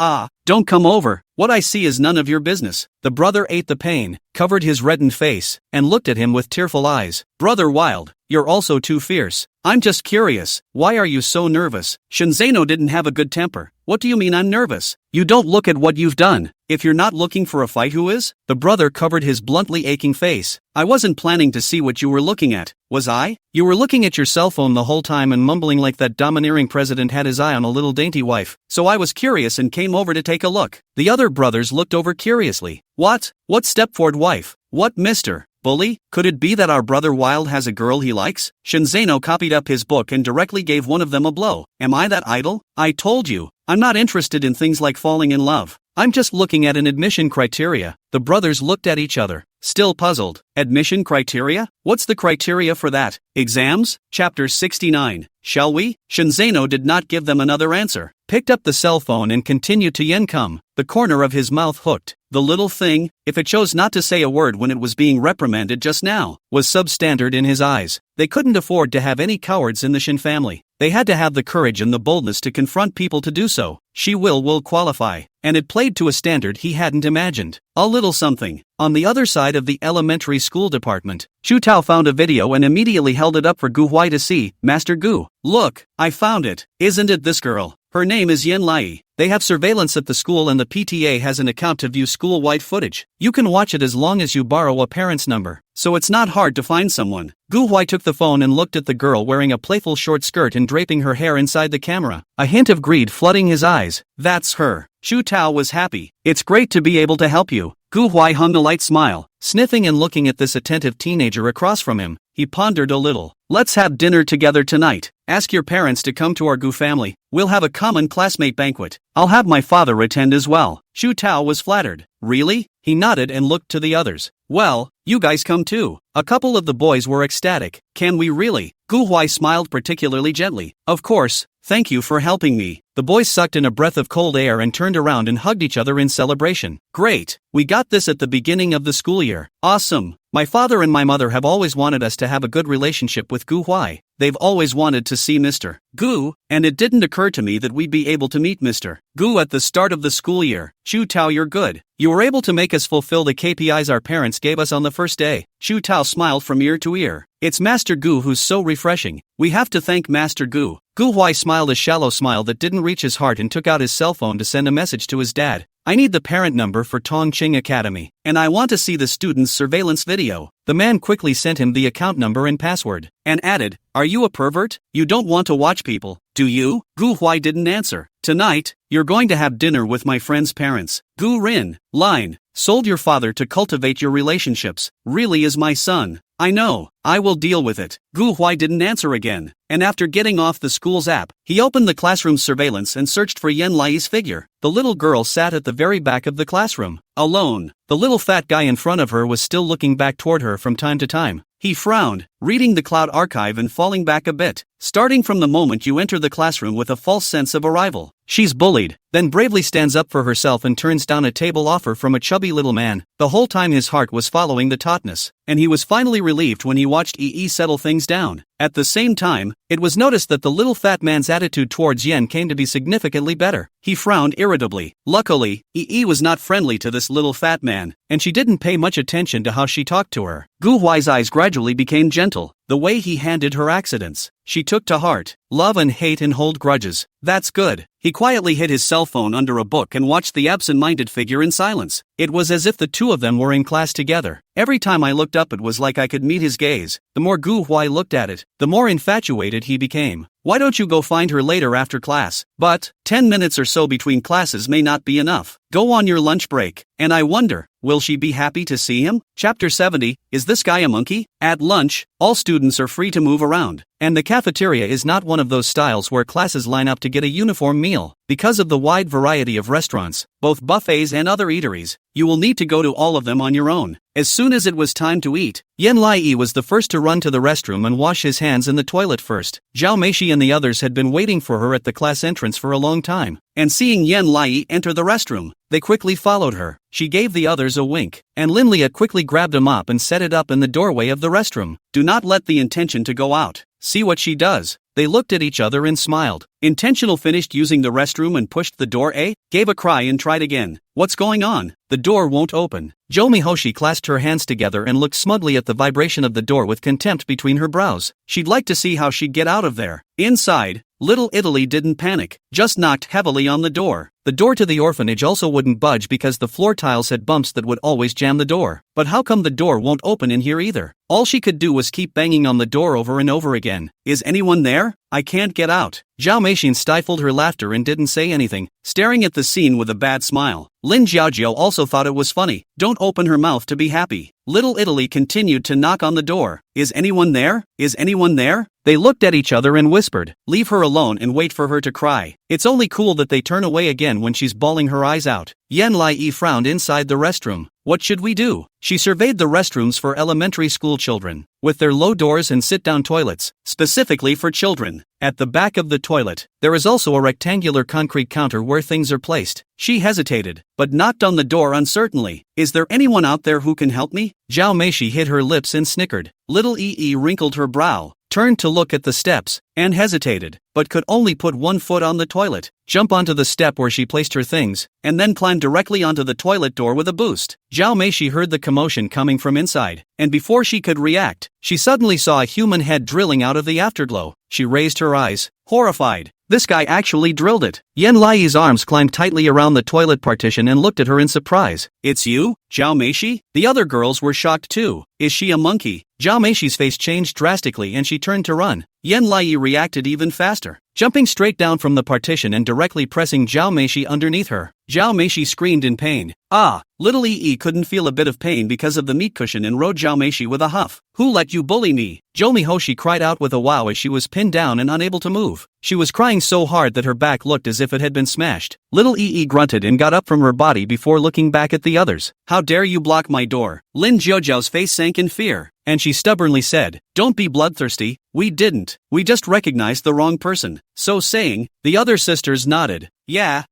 Don't come over. What I see is none of your business. The brother ate the pain, covered his reddened face, and looked at him with tearful eyes. Brother Wild, you're also too fierce. I'm just curious, why are you so nervous? Shenzeno didn't have a good temper. What do you mean I'm nervous? You don't look at what you've done. If you're not looking for a fight, who is? The brother covered his bluntly aching face. I wasn't planning to see what you were looking at, was I? You were looking at your cell phone the whole time and mumbling like that domineering president had his eye on a little dainty wife. So I was curious and came over to take a look. The other brothers looked over curiously. What? What Stepford wife? What Mr. Bully? Could it be that our brother Wild has a girl he likes? Shenzeno copied up his book and directly gave one of them a blow. Am I that idle? I told you, I'm not interested in things like falling in love. I'm just looking at an admission criteria. The brothers looked at each other, still puzzled. Admission criteria? What's the criteria for that? Exams? Chapter 69. Shall we? Shenzeno did not give them another answer, picked up the cell phone and continued to Yencum, the corner of his mouth hooked. The little thing, if it chose not to say a word when it was being reprimanded just now, was substandard in his eyes. They couldn't afford to have any cowards in the Shin family. They had to have the courage and the boldness to confront people to do so. She will qualify, and it played to a standard he hadn't imagined. A little something. On the other side of the elementary school department, Chu Tao found a video and immediately held it up for Gu Huai to see. Master Gu, look, I found it. Isn't it this girl? Her name is Yen Lai. They have surveillance at the school and the PTA has an account to view school-wide footage. You can watch it as long as you borrow a parent's number, so it's not hard to find someone. Gu Huai took the phone and looked at the girl wearing a playful short skirt and draping her hair inside the camera, a hint of greed flooding his eyes. That's her. Chu Tao was happy. It's great to be able to help you. Gu Huai hung a light smile, sniffing and looking at this attentive teenager across from him. He pondered a little. Let's have dinner together tonight. Ask your parents to come to our Gu family. We'll have a common classmate banquet. I'll have my father attend as well. Chu Tao was flattered. Really? He nodded and looked to the others. Well, you guys come too. A couple of the boys were ecstatic. Can we really? Gu Huai smiled particularly gently. Of course. Thank you for helping me. The boys sucked in a breath of cold air and turned around and hugged each other in celebration. Great. We got this at the beginning of the school year. Awesome. My father and my mother have always wanted us to have a good relationship with Gu Huai. They've always wanted to see Mr. Gu, and it didn't occur to me that we'd be able to meet Mr. Gu at the start of the school year. Chu Tao, you're good. You were able to make us fulfill the KPIs our parents gave us on the first day. Chu Tao smiled from ear to ear. It's Master Gu who's so refreshing. We have to thank Master Gu. Gu Huai smiled a shallow smile that didn't reach his heart and took out his cell phone to send a message to his dad. I need the parent number for Tongqing Academy, and I want to see the student's surveillance video. The man quickly sent him the account number and password, and added, Are you a pervert? You don't want to watch people, do you? Gu Huai didn't answer. Tonight, you're going to have dinner with my friend's parents. Gu Rin, line, sold your father to cultivate your relationships. Really is my son. I know, I will deal with it. Gu Huai didn't answer again, and after getting off the school's app, he opened the classroom surveillance and searched for Yen Lai's figure. The little girl sat at the very back of the classroom, alone. The little fat guy in front of her was still looking back toward her from time to time. He frowned, reading the cloud archive and falling back a bit, starting from the moment you enter the classroom with a false sense of arrival. She's bullied, then bravely stands up for herself and turns down a table offer from a chubby little man. The whole time his heart was following the tautness, and he was finally relieved when he watched Yi settle things down. At the same time, it was noticed that the little fat man's attitude towards Yen came to be significantly better. He frowned irritably. Luckily, Yi was not friendly to this little fat man, and she didn't pay much attention to how she talked to her. Gu Huai's eyes gradually became gentle. The way he handled her accidents, she took to heart. Love and hate and hold grudges. That's good. He quietly hid his cell phone under a book and watched the absent-minded figure in silence. It was as if the two of them were in class together. Every time I looked up, it was like I could meet his gaze. The more Gu Huai looked at it, the more infatuated he became. Why don't you go find her later after class? But 10 minutes or so between classes may not be enough. Go on your lunch break. And I wonder, will she be happy to see him? Chapter 70, Is This Guy a Monkey? At lunch, all students are free to move around, and the cafeteria is not one of those styles where classes line up to get a uniform meal. Because of the wide variety of restaurants, both buffets and other eateries, you will need to go to all of them on your own. As soon as it was time to eat, Yen Lai was the first to run to the restroom and wash his hands in the toilet first. Zhao Meishi and the others had been waiting for her at the class entrance for a long time, and seeing Yen Lai enter the restroom, they quickly followed her. She gave the others a wink, and Lin Lia quickly grabbed a mop and set it up in the doorway of the restroom. Do not let the intention to go out. See what she does. They looked at each other and smiled. Intentional finished using the restroom and pushed the door. Gave a cry and tried again. What's going on? The door won't open. Jo Mihoshi clasped her hands together and looked smugly at the vibration of the door with contempt between her brows. She'd like to see how she'd get out of there. Inside, Little Italy didn't panic, just knocked heavily on the door. The door to the orphanage also wouldn't budge because the floor tiles had bumps that would always jam the door. But how come the door won't open in here either? All she could do was keep banging on the door over and over again. Is anyone there? I can't get out. Zhao Meishin stifled her laughter and didn't say anything, staring at the scene with a bad smile. Lin Xiaojiao also thought it was funny. Don't open her mouth to be happy. Little Italy continued to knock on the door. Is anyone there? Is anyone there? They looked at each other and whispered, leave her alone and wait for her to cry. It's only cool that they turn away again when she's bawling her eyes out. Yen Lai frowned inside the restroom. What should we do? She surveyed the restrooms for elementary school children, with their low doors and sit-down toilets, specifically for children. At the back of the toilet, there is also a rectangular concrete counter where things are placed. She hesitated, but knocked on the door uncertainly. Is there anyone out there who can help me? Zhao Meishi hid her lips and snickered. Little Yi wrinkled her brow, turned to look at the steps, and hesitated, but could only put one foot on the toilet, jump onto the step where she placed her things, and then climb directly onto the toilet door with a boost. Zhao Meishi heard the commotion coming from inside, and before she could react, she suddenly saw a human head drilling out of the afterglow. She raised her eyes, horrified. This guy actually drilled it. Yen Lai's arms climbed tightly around the toilet partition and looked at her in surprise. It's you, Zhao Meishi? The other girls were shocked too. Is she a monkey? Zhao Meishi's face changed drastically and she turned to run. Yen Lai reacted even faster, jumping straight down from the partition and directly pressing Zhao Meishi underneath her. Zhao Meishi screamed in pain. Ah! Little Yi couldn't feel a bit of pain because of the meat cushion and rode Zhao Meishi with a huff. Who let you bully me? Jo Mihoshi cried out with a wow as she was pinned down and unable to move. She was crying so hard that her back looked as if it had been smashed. Little Yi grunted and got up from her body before looking back at the others. How dare you block my door? Lin Jiaojiao's face sank in fear, and she stubbornly said, don't be bloodthirsty. We didn't. We just recognized the wrong person. So saying, the other sisters nodded. Yeah,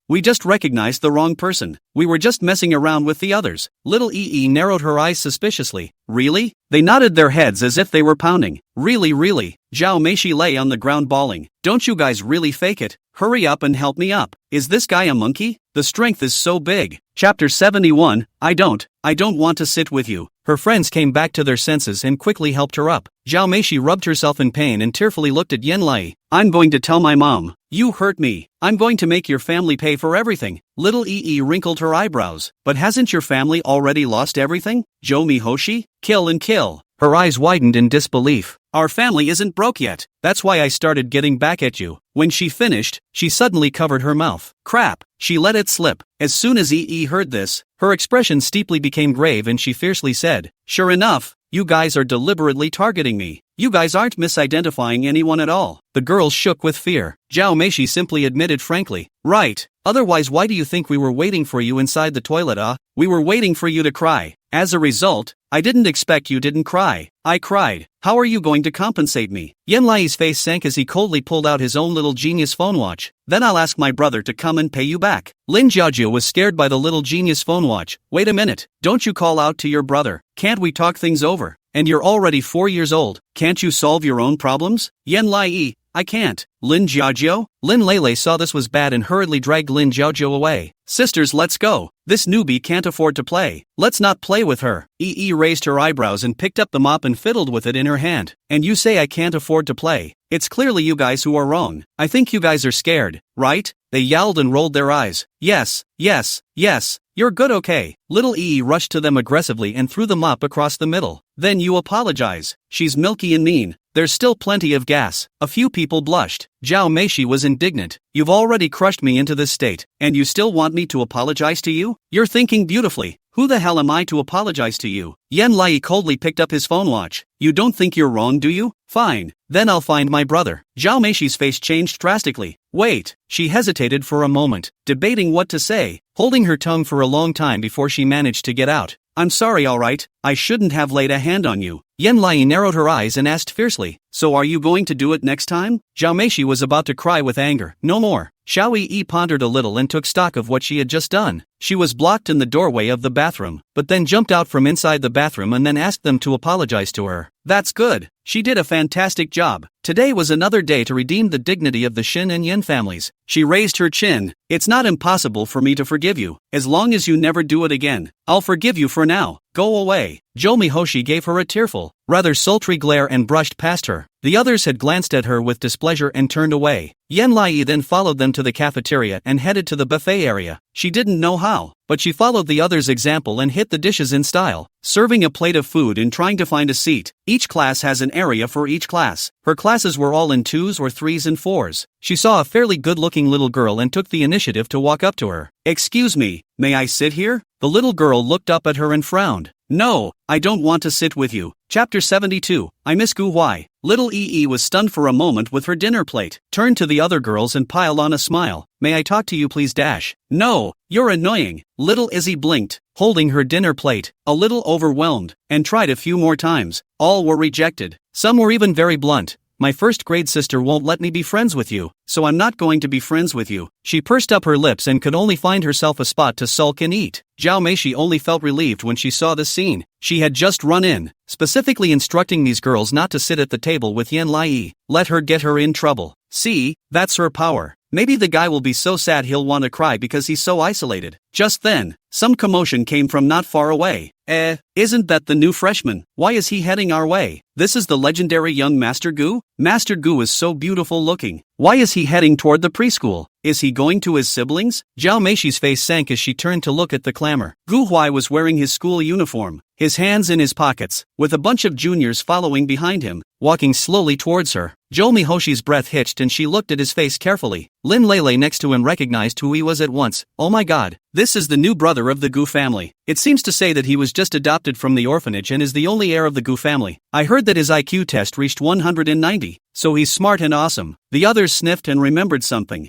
we just recognized the wrong person. We were just messing around with the others. Little Yi narrowed her eyes suspiciously. Really? They nodded their heads as if they were pounding. Really? Zhao Meishi lay on the ground bawling. Don't you guys really fake it? Hurry up and help me up. Is this guy a monkey? The strength is so big. Chapter 71, I don't want to sit with you. Her friends came back to their senses and quickly helped her up. Zhao Meishi rubbed herself in pain and tearfully looked at Yen Lai. I'm going to tell my mom. You hurt me. I'm going to make your family pay for everything. Little Yi wrinkled her eyebrows. But hasn't your family already lost everything? Jo Mihoshi? Kill and kill. Her eyes widened in disbelief. Our family isn't broke yet. That's why I started getting back at you. When she finished, she suddenly covered her mouth. Crap! She let it slip. As soon as Yi heard this, her expression steeply became grave and she fiercely said, sure enough, you guys are deliberately targeting me. You guys aren't misidentifying anyone at all. The girls shook with fear. Zhao Meishi simply admitted frankly, right. Otherwise why do you think we were waiting for you inside the toilet? We were waiting for you to cry. As a result, I didn't expect you didn't cry. I cried. How are you going to compensate me? Yan Lai's face sank as he coldly pulled out his own little genius phone watch. Then I'll ask my brother to come and pay you back. Lin Jiajia was scared by the little genius phone watch. Wait a minute, don't you call out to your brother? Can't we talk things over? And you're already 4 years old, can't you solve your own problems? Yan Lai, I can't. Lin Jiajio? Lin Lele saw this was bad and hurriedly dragged Lin Jiajio away. Sisters, let's go. This newbie can't afford to play. Let's not play with her. Yi raised her eyebrows and picked up the mop and fiddled with it in her hand. And you say I can't afford to play? It's clearly you guys who are wrong. I think you guys are scared, right? They yowled and rolled their eyes. Yes, yes, yes. You're good, okay. Little Yi rushed to them aggressively and threw the mop across the middle. Then you apologize. She's milky and mean. There's still plenty of gas. A few people blushed. Zhao Meishi was indignant. You've already crushed me into this state, and you still want me to apologize to you? You're thinking beautifully. Who the hell am I to apologize to you? Yan Lai coldly picked up his phone watch. You don't think you're wrong, do you? Fine. Then I'll find my brother. Zhao Meishi's face changed drastically. Wait. She hesitated for a moment, debating what to say, holding her tongue for a long time before she managed to get out. I'm sorry, alright. I shouldn't have laid a hand on you. Yan Lai narrowed her eyes and asked fiercely, so are you going to do it next time? Zhao Meishi was about to cry with anger. No more. Xiao Yi pondered a little and took stock of what she had just done. She was blocked in the doorway of the bathroom, but then jumped out from inside the bathroom and then asked them to apologize to her. That's good. She did a fantastic job. Today was another day to redeem the dignity of the Shin and Yin families. She raised her chin. It's not impossible for me to forgive you, as long as you never do it again. I'll forgive you for now. Go away. Jomi Hoshi gave her a tearful, rather sultry glare and brushed past her. The others had glanced at her with displeasure and turned away. Yan Lai then followed them to the cafeteria and headed to the buffet area. She didn't know how, but she followed the others' example and hit the dishes in style, serving a plate of food and trying to find a seat. Each class has an area for each class. Her classes were all in 2s or 3s and 4s. She saw a fairly good-looking little girl and took the initiative to walk up to her. Excuse me, may I sit here? The little girl looked up at her and frowned. No, I don't want to sit with you. Chapter 72, I miss Gu Huai. Little Yi was stunned for a moment with her dinner plate, turned to the other girls and piled on a smile. May I talk to you please dash? No, you're annoying. Little Izzy blinked, holding her dinner plate, a little overwhelmed, and tried a few more times. All were rejected. Some were even very blunt. My first grade sister won't let me be friends with you, so I'm not going to be friends with you. She pursed up her lips and could only find herself a spot to sulk and eat. Zhao Meishi only felt relieved when she saw this scene. She had just run in, specifically instructing these girls not to sit at the table with Yan Lai. Let her get her in trouble. See, that's her power. Maybe the guy will be so sad he'll want to cry because he's so isolated. Just then, some commotion came from not far away. Isn't that the new freshman? Why is he heading our way? This is the legendary young Master Gu? Master Gu is so beautiful looking. Why is he heading toward the preschool? Is he going to his siblings? Zhao Meishi's face sank as she turned to look at the clamor. Gu Huai was wearing his school uniform, his hands in his pockets, with a bunch of juniors following behind him, walking slowly towards her. Jomi Hoshi's breath hitched and she looked at his face carefully. Lin Lele next to him recognized who he was at once. Oh my god, this is the new brother of the Gu family. It seems to say that he was just adopted from the orphanage and is the only heir of the Gu family. I heard that his IQ test reached 190, so he's smart and awesome. The others sniffed and remembered something.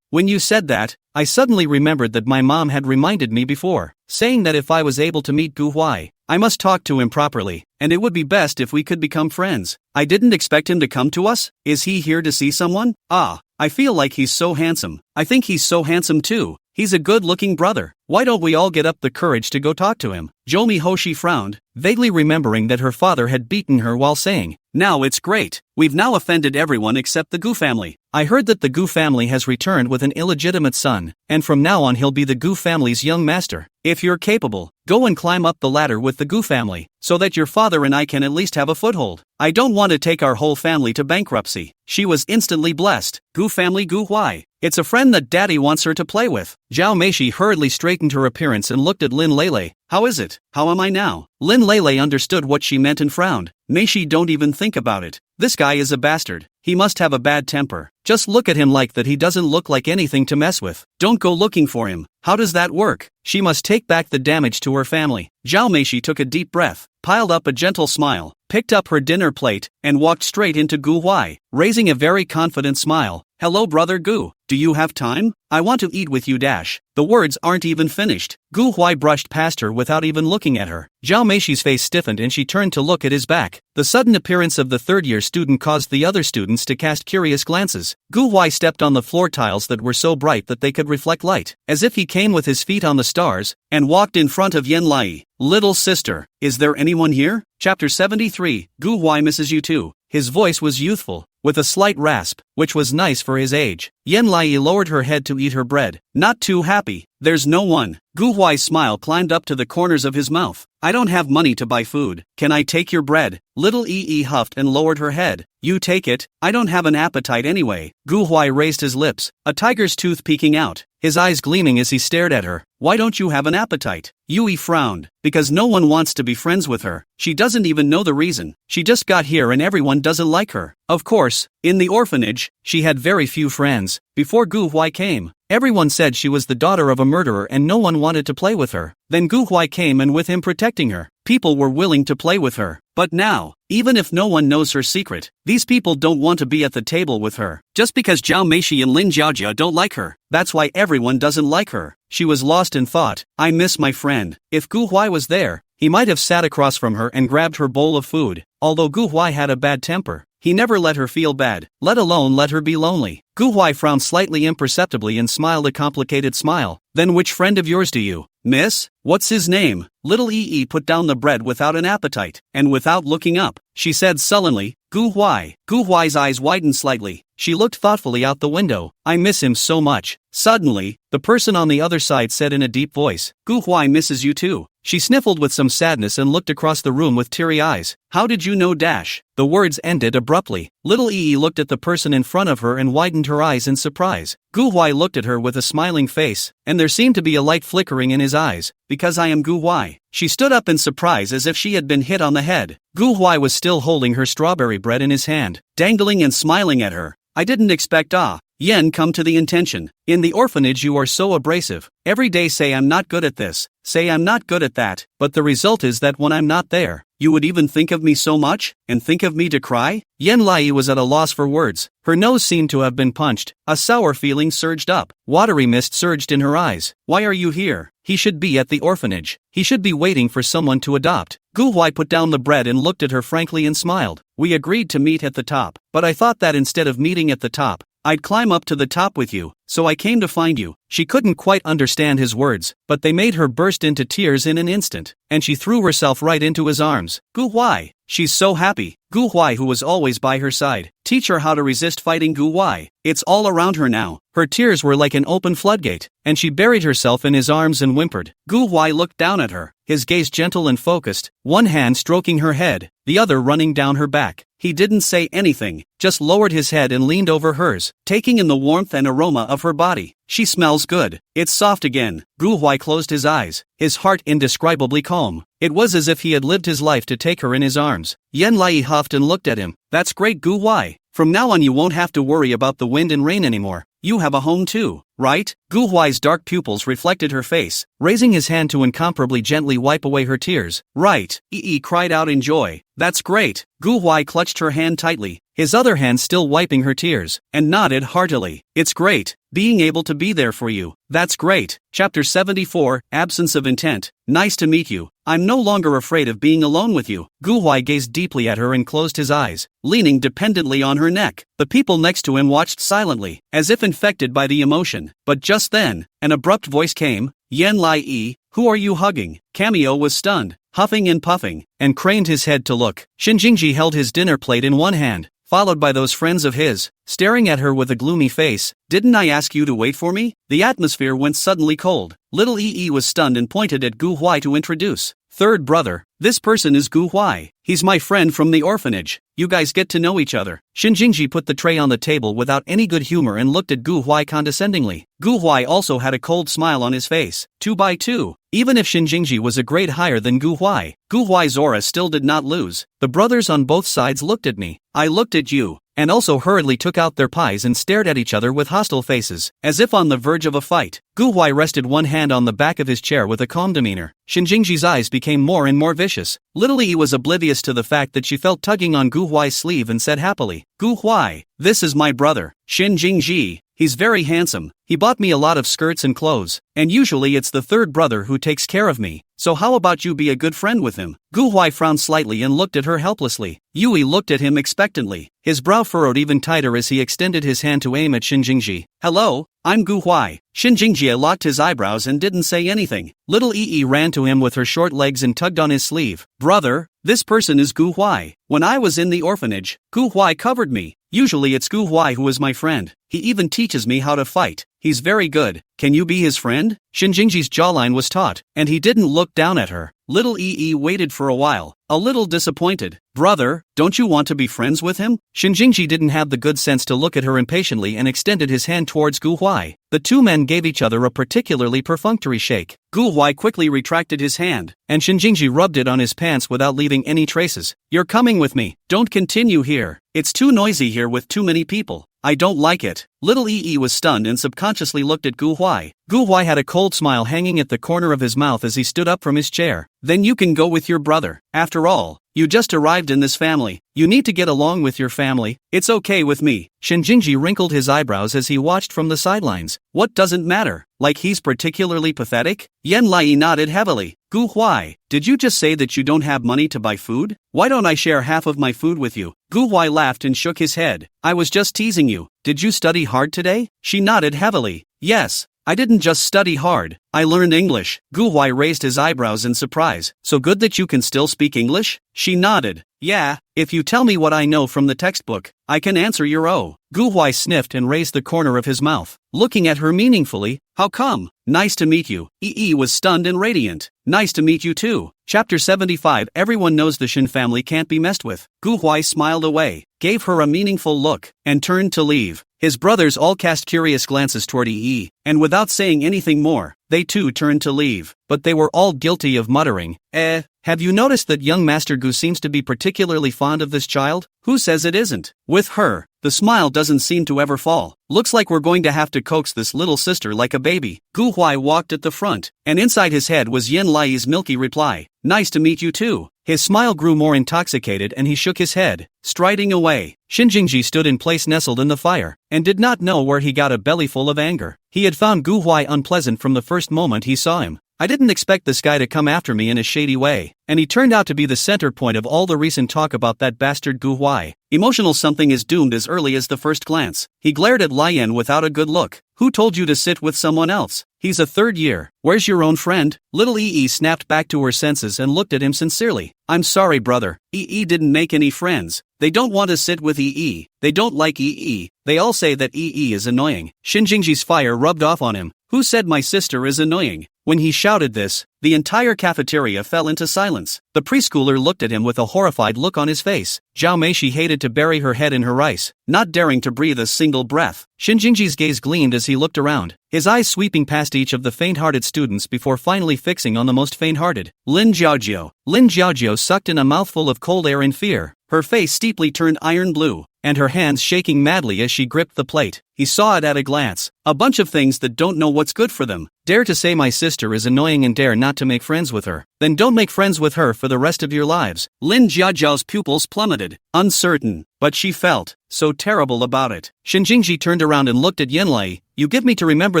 When you said that, I suddenly remembered that my mom had reminded me before, saying that if I was able to meet Gu Huai, I must talk to him properly, and it would be best if we could become friends. I didn't expect him to come to us. Is he here to see someone? I feel like he's so handsome. I think he's so handsome too. He's a good-looking brother. Why don't we all get up the courage to go talk to him? Jomi Hoshi frowned, vaguely remembering that her father had beaten her while saying, now it's great. We've now offended everyone except the Gu family. I heard that the Gu family has returned with an illegitimate son, and from now on he'll be the Gu family's young master. If you're capable, go and climb up the ladder with the Gu family, so that your father and I can at least have a foothold. I don't want to take our whole family to bankruptcy. She was instantly blessed. Gu family Gu Huai. It's a friend that daddy wants her to play with. Zhao Meishi hurriedly straightened her appearance and looked at Lin Lele. How is it? How am I now? Lin Lele understood what she meant and frowned. Meishi, don't even think about it. This guy is a bastard. He must have a bad temper. Just look at him like that. He doesn't look like anything to mess with. Don't go looking for him. How does that work? She must take back the damage to her family. Zhao Meishi took a deep breath, piled up a gentle smile, picked up her dinner plate, and walked straight into Gu Huai, raising a very confident smile. Hello brother Gu, do you have time? I want to eat with you dash. The words aren't even finished. Gu Huai brushed past her without even looking at her. Zhao Meishi's face stiffened and she turned to look at his back. The sudden appearance of the third-year student caused the other students to cast curious glances. Gu Huai stepped on the floor tiles that were so bright that they could reflect light, as if he came with his feet on the stars, and walked in front of Yen Lai. Little sister, is there anyone here? Chapter 73, Gu Huai misses you too. His voice was youthful, with a slight rasp, which was nice for his age. Yen Lai lowered her head to eat her bread, not too happy. There's no one. Gu Huai's smile climbed up to the corners of his mouth. I don't have money to buy food. Can I take your bread? Little Yi huffed and lowered her head. You take it, I don't have an appetite anyway. Gu Huai raised his lips, a tiger's tooth peeking out, his eyes gleaming as he stared at her. Why don't you have an appetite? Yui frowned. Because no one wants to be friends with her. She doesn't even know the reason. She just got here and everyone doesn't like her. Of course, in the orphanage, she had very few friends. Before Gu Huai came, everyone said she was the daughter of a murderer and no one wanted to play with her. Then Gu Huai came and with him protecting her, people were willing to play with her. But now, even if no one knows her secret, these people don't want to be at the table with her. Just because Zhao Meishi and Lin Jiaojia don't like her, that's why everyone doesn't like her. She was lost in thought. I miss my friend. If Gu Huai was there, he might have sat across from her and grabbed her bowl of food. Although Gu Huai had a bad temper, he never let her feel bad, let alone let her be lonely. Gu Huai frowned slightly imperceptibly and smiled a complicated smile. Then which friend of yours do you miss? What's his name? Little Yi put down the bread without an appetite, and without looking up, she said sullenly, Gu Huai. Gu Huai's eyes widened slightly. She looked thoughtfully out the window. I miss him so much. Suddenly, the person on the other side said in a deep voice, Gu Huai misses you too. She sniffled with some sadness and looked across the room with teary eyes. How did you know dash? The words ended abruptly. Little Yi looked at the person in front of her and widened her eyes in surprise. Gu Huai looked at her with a smiling face, and there seemed to be a light flickering in his eyes. Because I am Gu Huai. She stood up in surprise as if she had been hit on the head. Gu Huai was still holding her strawberry bread in his hand, dangling and smiling at her. I didn't expect Yen come to the intention. In the orphanage you are so abrasive. Every day say I'm not good at this, say I'm not good at that, but the result is that when I'm not there, you would even think of me so much, and think of me to cry? Yen Lai was at a loss for words. Her nose seemed to have been punched. A sour feeling surged up. Watery mist surged in her eyes. Why are you here? He should be at the orphanage. He should be waiting for someone to adopt. Gu Huai put down the bread and looked at her frankly and smiled. We agreed to meet at the top, but I thought that instead of meeting at the top, I'd climb up to the top with you, so I came to find you. She couldn't quite understand his words, but they made her burst into tears in an instant, and she threw herself right into his arms. Gu Huai. She's so happy. Gu Huai, who was always by her side. Teach her how to resist fighting Gu Huai. It's all around her now. Her tears were like an open floodgate, and she buried herself in his arms and whimpered. Gu Huai looked down at her, his gaze gentle and focused, one hand stroking her head, the other running down her back. He didn't say anything, just lowered his head and leaned over hers, taking in the warmth and aroma of her body. She smells good. It's soft again. Gu Huai closed his eyes, his heart indescribably calm. It was as if he had lived his life to take her in his arms. Yen Lai huffed and looked at him. That's great Gu Huai. From now on you won't have to worry about the wind and rain anymore. You have a home too, right? Gu Huai's dark pupils reflected her face, raising his hand to incomparably gently wipe away her tears. Right, Yi cried out in joy. That's great. Gu Huai clutched her hand tightly, his other hand still wiping her tears, and nodded heartily. It's great, being able to be there for you. That's great. Chapter 74, Absence of Intent. Nice to meet you. I'm no longer afraid of being alone with you. Gu Huai gazed deeply at her and closed his eyes, leaning dependently on her neck. The people next to him watched silently, as if infected by the emotion. But just then, an abrupt voice came. Yen Lai, who are you hugging? Cameo was stunned, huffing and puffing, and craned his head to look. Shinjingji held his dinner plate in one hand, followed by those friends of his, staring at her with a gloomy face. Didn't I ask you to wait for me? The atmosphere went suddenly cold. Little Yi was stunned and pointed at Gu Huai to introduce. Third brother, this person is Gu Huai. He's my friend from the orphanage. You guys get to know each other. Shinjingji put the tray on the table without any good humor and looked at Gu Huai condescendingly. Gu Huai also had a cold smile on his face. 2 by 2. Even if Shinjingji was a grade higher than Gu Huai, Gu Huai's aura still did not lose. The brothers on both sides looked at me. I looked at you. and also hurriedly took out their pies and stared at each other with hostile faces, as if on the verge of a fight. Gu Huai rested one hand on the back of his chair with a calm demeanor. Shin Jingji's eyes became more and more vicious. Little Yi was oblivious to the fact that she felt tugging on Gu Huai's sleeve and said happily, "Gu Huai, this is my brother, Shin Jingji. He's very handsome. He bought me a lot of skirts and clothes, and usually it's the third brother who takes care of me. So how about you be a good friend with him?" Gu Huai frowned slightly and looked at her helplessly. Yui looked at him expectantly. His brow furrowed even tighter as he extended his hand to aim at Shin Jingji. "Hello, I'm Gu Huai." Shin Jingji locked his eyebrows and didn't say anything. Little Yi ran to him with her short legs and tugged on his sleeve. "Brother, this person is Gu Huai. When I was in the orphanage, Gu Huai covered me. Usually it's Gu Huai who is my friend. He even teaches me how to fight. He's very good. Can you be his friend?" Shin Jingji's jawline was taut, and he didn't look down at her. Little Yi waited for a while, a little disappointed. "Brother, don't you want to be friends with him?" Shin Jingji didn't have the good sense to look at her impatiently and extended his hand towards Gu Huai. The two men gave each other a particularly perfunctory shake. Gu Huai quickly retracted his hand, and Shin Jingji rubbed it on his pants without leaving any traces. "You're coming with me. Don't continue here. It's too noisy here with too many people. I don't like it." Little Yi was stunned and subconsciously looked at Gu Huai. Gu Huai had a cold smile hanging at the corner of his mouth as he stood up from his chair. "Then you can go with your brother. After all, you just arrived in this family. You need to get along with your family. It's okay with me." Shin Jingji wrinkled his eyebrows as he watched from the sidelines. "What doesn't matter? Like he's particularly pathetic?" Yan Lai nodded heavily. "Gu Huai, did you just say that you don't have money to buy food? Why don't I share half of my food with you?" Gu Huai laughed and shook his head. "I was just teasing you. Did you study hard today?" She nodded heavily. "Yes. I didn't just study hard, I learned English." Gu Huai raised his eyebrows in surprise. "So good that you can still speak English?" She nodded. "Yeah, if you tell me what I know from the textbook, I can answer your O." Gu Huai sniffed and raised the corner of his mouth, looking at her meaningfully. "How come?" "Nice to meet you." Yi was stunned and radiant. "Nice to meet you too." Chapter 75. Everyone knows the Shin family can't be messed with. Gu Huai smiled away, gave her a meaningful look, and turned to leave. His brothers all cast curious glances toward Yi, and without saying anything more, they too turned to leave. But they were all guilty of muttering, have you noticed that young Master Gu seems to be particularly fond of this child? Who says it isn't? With her, the smile doesn't seem to ever fall. Looks like we're going to have to coax this little sister like a baby." Gu Huai walked at the front, and inside his head was Yen Lai's milky reply, "Nice to meet you too." His smile grew more intoxicated and he shook his head, striding away. Shin Jingji stood in place nestled in the fire, and did not know where he got a bellyful of anger. He had found Gu Huai unpleasant from the first moment he saw him. "I didn't expect this guy to come after me in a shady way, and he turned out to be the center point of all the recent talk about that bastard Gu Huai. Emotional something is doomed as early as the first glance." He glared at Lian without a good look. "Who told you to sit with someone else? He's a third year. Where's your own friend?" Little Yi snapped back to her senses and looked at him sincerely. "I'm sorry, brother. Yi didn't make any friends. They don't want to sit with Yi. They don't like Yi. They all say that Yi is annoying." Shin Jingji's fire rubbed off on him. "Who said my sister is annoying?" When he shouted this, the entire cafeteria fell into silence. The preschooler looked at him with a horrified look on his face. Zhao Meishi hated to bury her head in her rice, not daring to breathe a single breath. Shin Jingji's gaze gleamed as he looked around, his eyes sweeping past each of the faint-hearted students before finally fixing on the most faint-hearted. Lin Jiaojiao. Lin Jiaojiao sucked in a mouthful of cold air in fear, her face steeply turned iron blue, and her hands shaking madly as she gripped the plate. He saw it at a glance. A bunch of things that don't know what's good for them. Dare to say my sister is annoying and dare not to make friends with her. Then don't make friends with her for the rest of your lives. Lin Jiajiao's pupils plummeted, uncertain, but she felt so terrible about it. Shin Jingji turned around and looked at Yanlai. "You give me to remember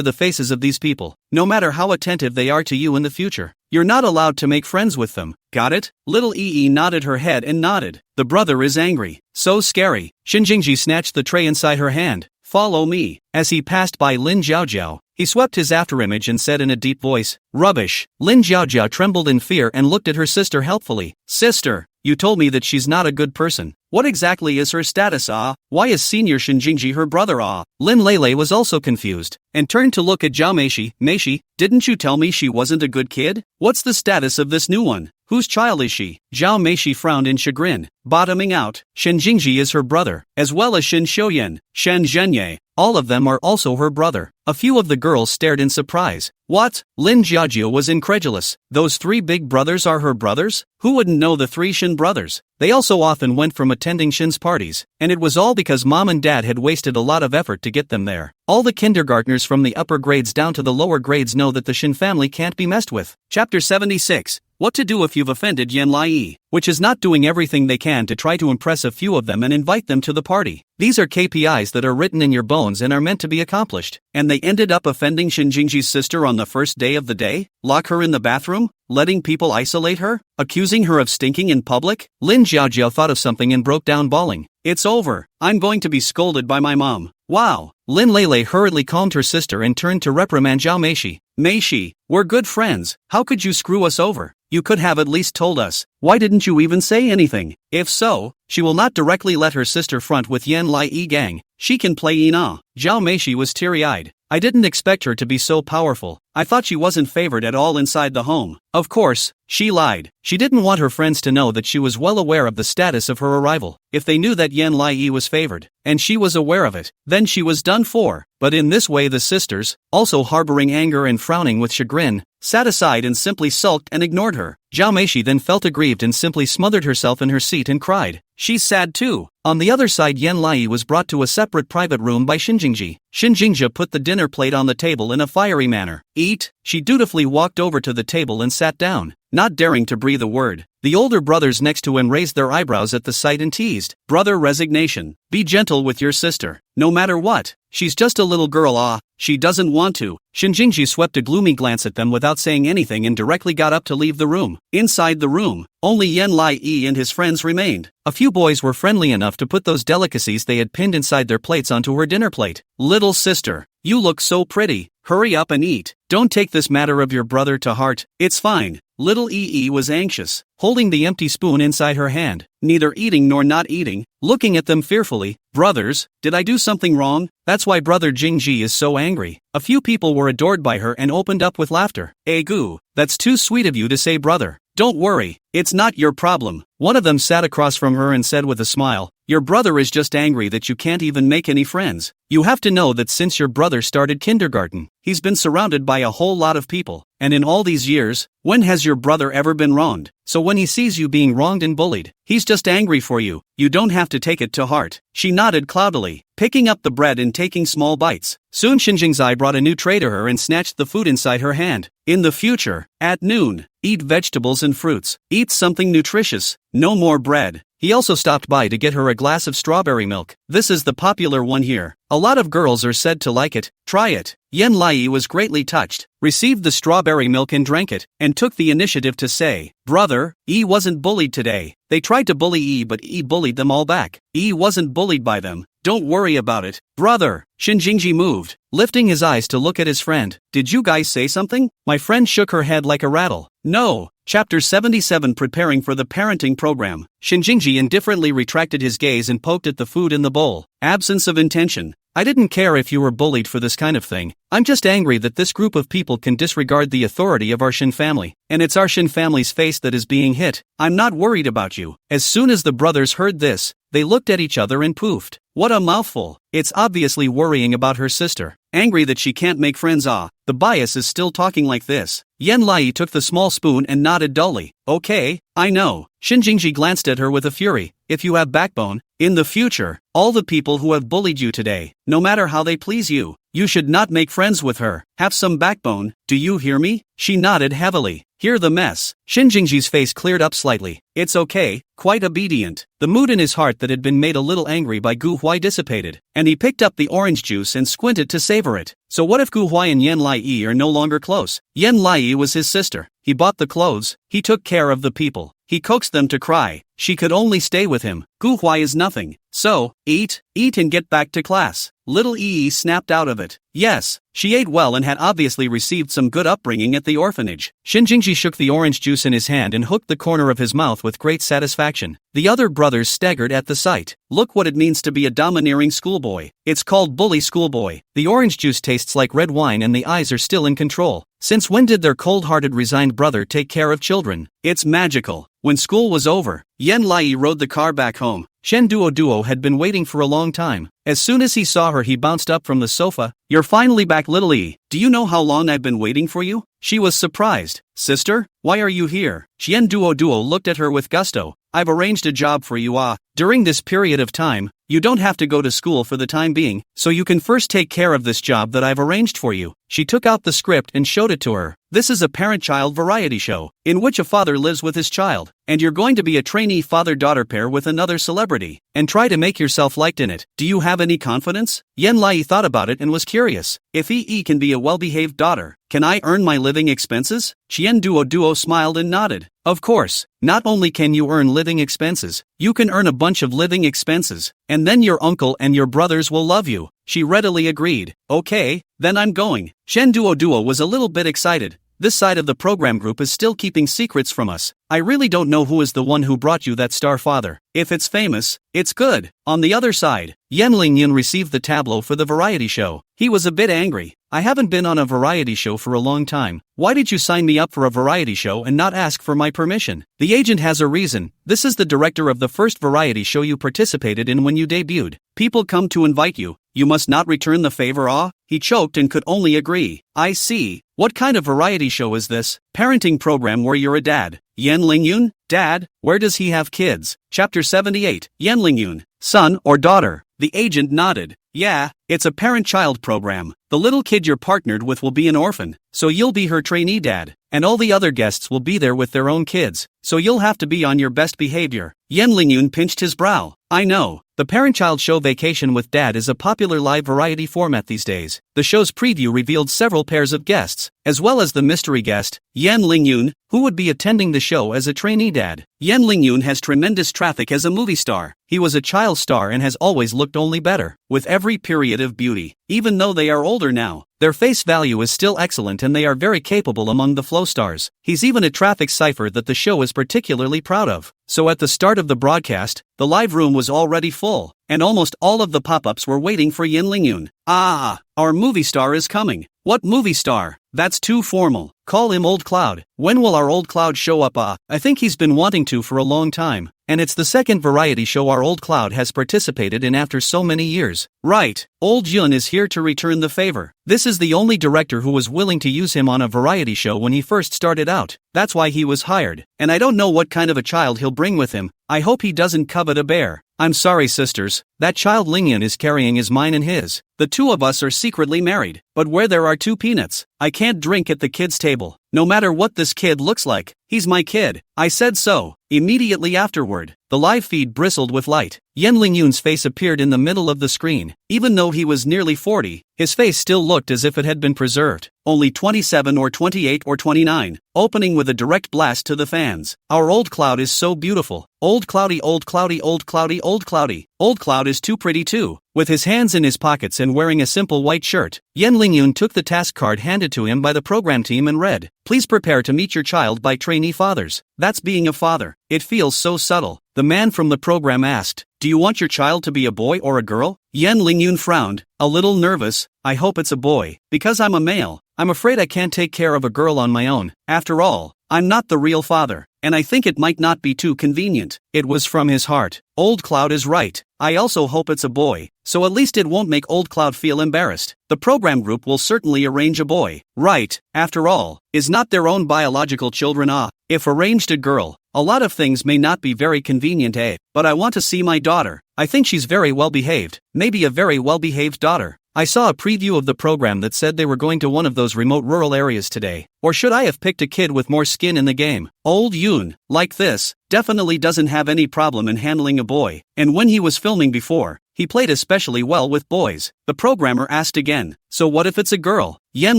the faces of these people, no matter how attentive they are to you in the future. You're not allowed to make friends with them. Got it?" Little Yi nodded her head and nodded. "The brother is angry. So scary." Shin Jingji snatched the tray inside her hand. "Follow me." As he passed by Lin Jiaojiao, he swept his afterimage and said in a deep voice, "Rubbish." Lin Jiaojiao trembled in fear and looked at her sister helpfully. "Sister, you told me that she's not a good person. What exactly is her status? Why is Senior Shin Jingji her brother? Lin Lele was also confused, and turned to look at Zhao Meishi. "Meishi, didn't you tell me she wasn't a good kid? What's the status of this new one? Whose child is she?" Zhao Meishi frowned in chagrin. Bottoming out, Shin Jingji is her brother, as well as Shin Xiuyan, Shen Zhenye. All of them are also her brother. A few of the girls stared in surprise. What? Lin Jiajia was incredulous. Those three big brothers are her brothers? Who wouldn't know the three Shin brothers? They also often went from attending Shin's parties, and it was all because mom and dad had wasted a lot of effort to get them there. All the kindergartners from the upper grades down to the lower grades know that the Shin family can't be messed with. Chapter 76. What to do if you've offended Yan Lai, which is not doing everything they can to try to impress a few of them and invite them to the party. These are KPIs that are written in your bones and are meant to be accomplished. And they ended up offending Shin Jingji's sister on the first day of the day? Lock her in the bathroom? Letting people isolate her? Accusing her of stinking in public? Lin Jiajiao thought of something and broke down bawling. It's over. I'm going to be scolded by my mom. Wow. Lin Lei hurriedly calmed her sister and turned to reprimand Zhao Meishi. Meishi, we're good friends. How could you screw us over? You could have at least told us. Why didn't you even say anything? If so, she will not directly let her sister front with Yan Lai gang. She can play Ina. Zhao Meishi was teary-eyed. I didn't expect her to be so powerful. I thought she wasn't favored at all inside the home. Of course, she lied. She didn't want her friends to know that she was well aware of the status of her arrival. If they knew that Yan Lai was favored, and she was aware of it, then she was done for. But in this way the sisters, also harboring anger and frowning with chagrin, sat aside and simply sulked and ignored her. Zhao Meishi then felt aggrieved and simply smothered herself in her seat and cried. She's sad too. On the other side, Yan Lai was brought to a separate private room by Shin Jingji. Shin Jingji put the dinner plate on the table in a fiery manner. Eat. She dutifully walked over to the table and sat down, not daring to breathe a word. The older brothers next to him raised their eyebrows at the sight and teased. Brother, resignation. Be gentle with your sister. No matter what. She's just a little girl. She doesn't want to. Shin Jingji swept a gloomy glance at them without saying anything and directly got up to leave the room. Inside the room, only Yan Lai and his friends remained. A few boys were friendly enough to put those delicacies they had pinned inside their plates onto her dinner plate. Little sister, you look so pretty. Hurry up and eat. Don't take this matter of your brother to heart. It's fine. Little was anxious, holding the empty spoon inside her hand, neither eating nor not eating, looking at them fearfully. Brothers, did I do something wrong? That's why brother Jingji is so angry. A few people were adored by her and opened up with laughter. Gu, that's too sweet of you to say, brother. Don't worry, it's not your problem. One of them sat across from her and said with a smile, your brother is just angry that you can't even make any friends. You have to know that since your brother started kindergarten, he's been surrounded by a whole lot of people. And in all these years, when has your brother ever been wronged? So when he sees you being wronged and bullied, he's just angry for you. You don't have to take it to heart. She nodded cloudily, picking up the bread and taking small bites. Soon Shinjingzai brought a new tray to her and snatched the food inside her hand. In the future, at noon, eat vegetables and fruits. Eat something nutritious. No more bread. He also stopped by to get her a glass of strawberry milk. This is the popular one here. A lot of girls are said to like it. Try it. Yan Lai was greatly touched, received the strawberry milk and drank it, and took the initiative to say, brother, wasn't bullied today. They tried to bully but bullied them all back. Wasn't bullied by them. Don't worry about it. Brother. Shin Jingji moved, lifting his eyes to look at his friend. Did you guys say something? My friend shook her head like a rattle. No. Chapter 77. Preparing for the parenting program. Shin Jingji indifferently retracted his gaze and poked at the food in the bowl. Absence of intention. I didn't care if you were bullied for this kind of thing. I'm just angry that this group of people can disregard the authority of our Shin family. And it's our Shin family's face that is being hit. I'm not worried about you. As soon as the brothers heard this, they looked at each other and poofed. What a mouthful. It's obviously worrying about her sister. Angry that she can't make friends. The bias is still talking like this. Yan Lai took the small spoon and nodded dully. Okay, I know. Shin Jingji glanced at her with a fury. If you have backbone, in the future, all the people who have bullied you today, no matter how they please you, you should not make friends with her. Have some backbone, do you hear me? She nodded heavily. Hear the mess. Shin Jingji's face cleared up slightly. It's okay, quite obedient. The mood in his heart that had been made a little angry by Gu Huai dissipated, and he picked up the orange juice and squinted to savor it. So what if Gu Huai and Yan Lai are no longer close? Yan Lai was his sister. He bought the clothes, he took care of the people. He coaxed them to cry. She could only stay with him. Gu Huai is nothing. So, eat and get back to class. Little snapped out of it. Yes, she ate well and had obviously received some good upbringing at the orphanage. Shin Jingji shook the orange juice in his hand and hooked the corner of his mouth with great satisfaction. The other brothers staggered at the sight. Look what it means to be a domineering schoolboy. It's called bully schoolboy. The orange juice tastes like red wine and the eyes are still in control. Since when did their cold-hearted resigned brother take care of children? It's magical. When school was over, Yan Lai rode the car back home. Shen Duo had been waiting for a long time. As soon as he saw her, he bounced up from the sofa. "You're finally back, little E. Do you know how long I've been waiting for you?" She was surprised. "Sister, why are you here?" Xian Duo looked at her with gusto. "I've arranged a job for you. During this period of time, you don't have to go to school for the time being, so you can first take care of this job that I've arranged for you." She took out the script and showed it to her. "This is a parent-child variety show, in which a father lives with his child, and you're going to be a trainee father-daughter pair with another celebrity, and try to make yourself liked in it. Do you have any confidence?" Yen Lai thought about it and was curious. "If EE can be a well-behaved daughter, can I earn my living expenses?" Xian Duo smiled and nodded. "Of course, not only can you earn living expenses, you can earn a bunch of living expenses, and then your uncle and your brothers will love you." She readily agreed. "Okay, then I'm going." Xian Duo was a little bit excited. "This side of the program group is still keeping secrets from us. I really don't know who is the one who brought you that star father. If it's famous, it's good." On the other side, Yen Lingyun received the tableau for the variety show. He was a bit angry. "I haven't been on a variety show for a long time. Why did you sign me up for a variety show and not ask for my permission?" The agent has a reason. "This is the director of the first variety show you participated in when you debuted. People come to invite you. You must not return the favor." He choked and could only agree. "I see. What kind of variety show is this? Parenting program where you're a dad?" Yen Lingyun, dad? Where does he have kids? Chapter 78, Yen Lingyun, son or daughter? The agent nodded. "Yeah, it's a parent-child program. The little kid you're partnered with will be an orphan, so you'll be her trainee dad, and all the other guests will be there with their own kids, so you'll have to be on your best behavior." Yen Lingyun pinched his brow. "I know. The parent-child show Vacation with Dad is a popular live variety format these days." The show's preview revealed several pairs of guests, as well as the mystery guest, Yen Lingyun, who would be attending the show as a trainee dad. Yen Lingyun has tremendous traffic as a movie star. He was a child star and has always looked only better, with every period of beauty. Even though they are older now, their face value is still excellent and they are very capable among the flow stars. He's even a traffic cipher that the show is particularly proud of. So at the start of the broadcast, the live room was already full, and almost all of the pop-ups were waiting for Yen Lingyun. Our movie star is coming." "What movie star? That's too formal. Call him Old Cloud." "When will our Old Cloud show up?" I think he's been wanting to for a long time, and it's the second variety show our Old Cloud has participated in after so many years." "Right, Old Yun is here to return the favor. This is the only director who was willing to use him on a variety show when he first started out. That's why he was hired, and I don't know what kind of a child he'll bring with him. I hope he doesn't covet a bear." "I'm sorry, sisters. That child Lingyun is carrying is mine and his. The two of us are secretly married, but where there are two peanuts, I can't drink at the kids' table. No matter what this kid looks like, he's my kid. I said so." Immediately afterward, the live feed bristled with light. Yen Lingyun's face appeared in the middle of the screen. Even though he was nearly 40, his face still looked as if it had been preserved. Only 27 or 28 or 29, opening with a direct blast to the fans. "Our Old Cloud is so beautiful. Old Cloudy, Old Cloudy, Old Cloudy, Old Cloudy. Old Cloud is too pretty too." With his hands in his pockets and wearing a simple white shirt, Yen Lingyun took the task card handed to him by the program team and read, "Please prepare to meet your child by trainee fathers." That's being a father. It feels so subtle. The man from the program asked, "Do you want your child to be a boy or a girl?" Yen Lingyun frowned, a little nervous. "I hope it's a boy, because I'm a male. I'm afraid I can't take care of a girl on my own. After all, I'm not the real father, and I think it might not be too convenient." It was from his heart. Old Cloud is right. I also hope it's a boy, so at least it won't make Old Cloud feel embarrassed. The program group will certainly arrange a boy. Right, after all, is not their own biological children. If arranged a girl, a lot of things may not be very convenient, but I want to see my daughter. I think she's very well behaved, maybe a very well behaved daughter. I saw a preview of the program that said they were going to one of those remote rural areas today. Or should I have picked a kid with more skin in the game? Old Yoon, like this, definitely doesn't have any problem in handling a boy. And when he was filming before, he played especially well with boys. The programmer asked again, "So what if it's a girl?" Yen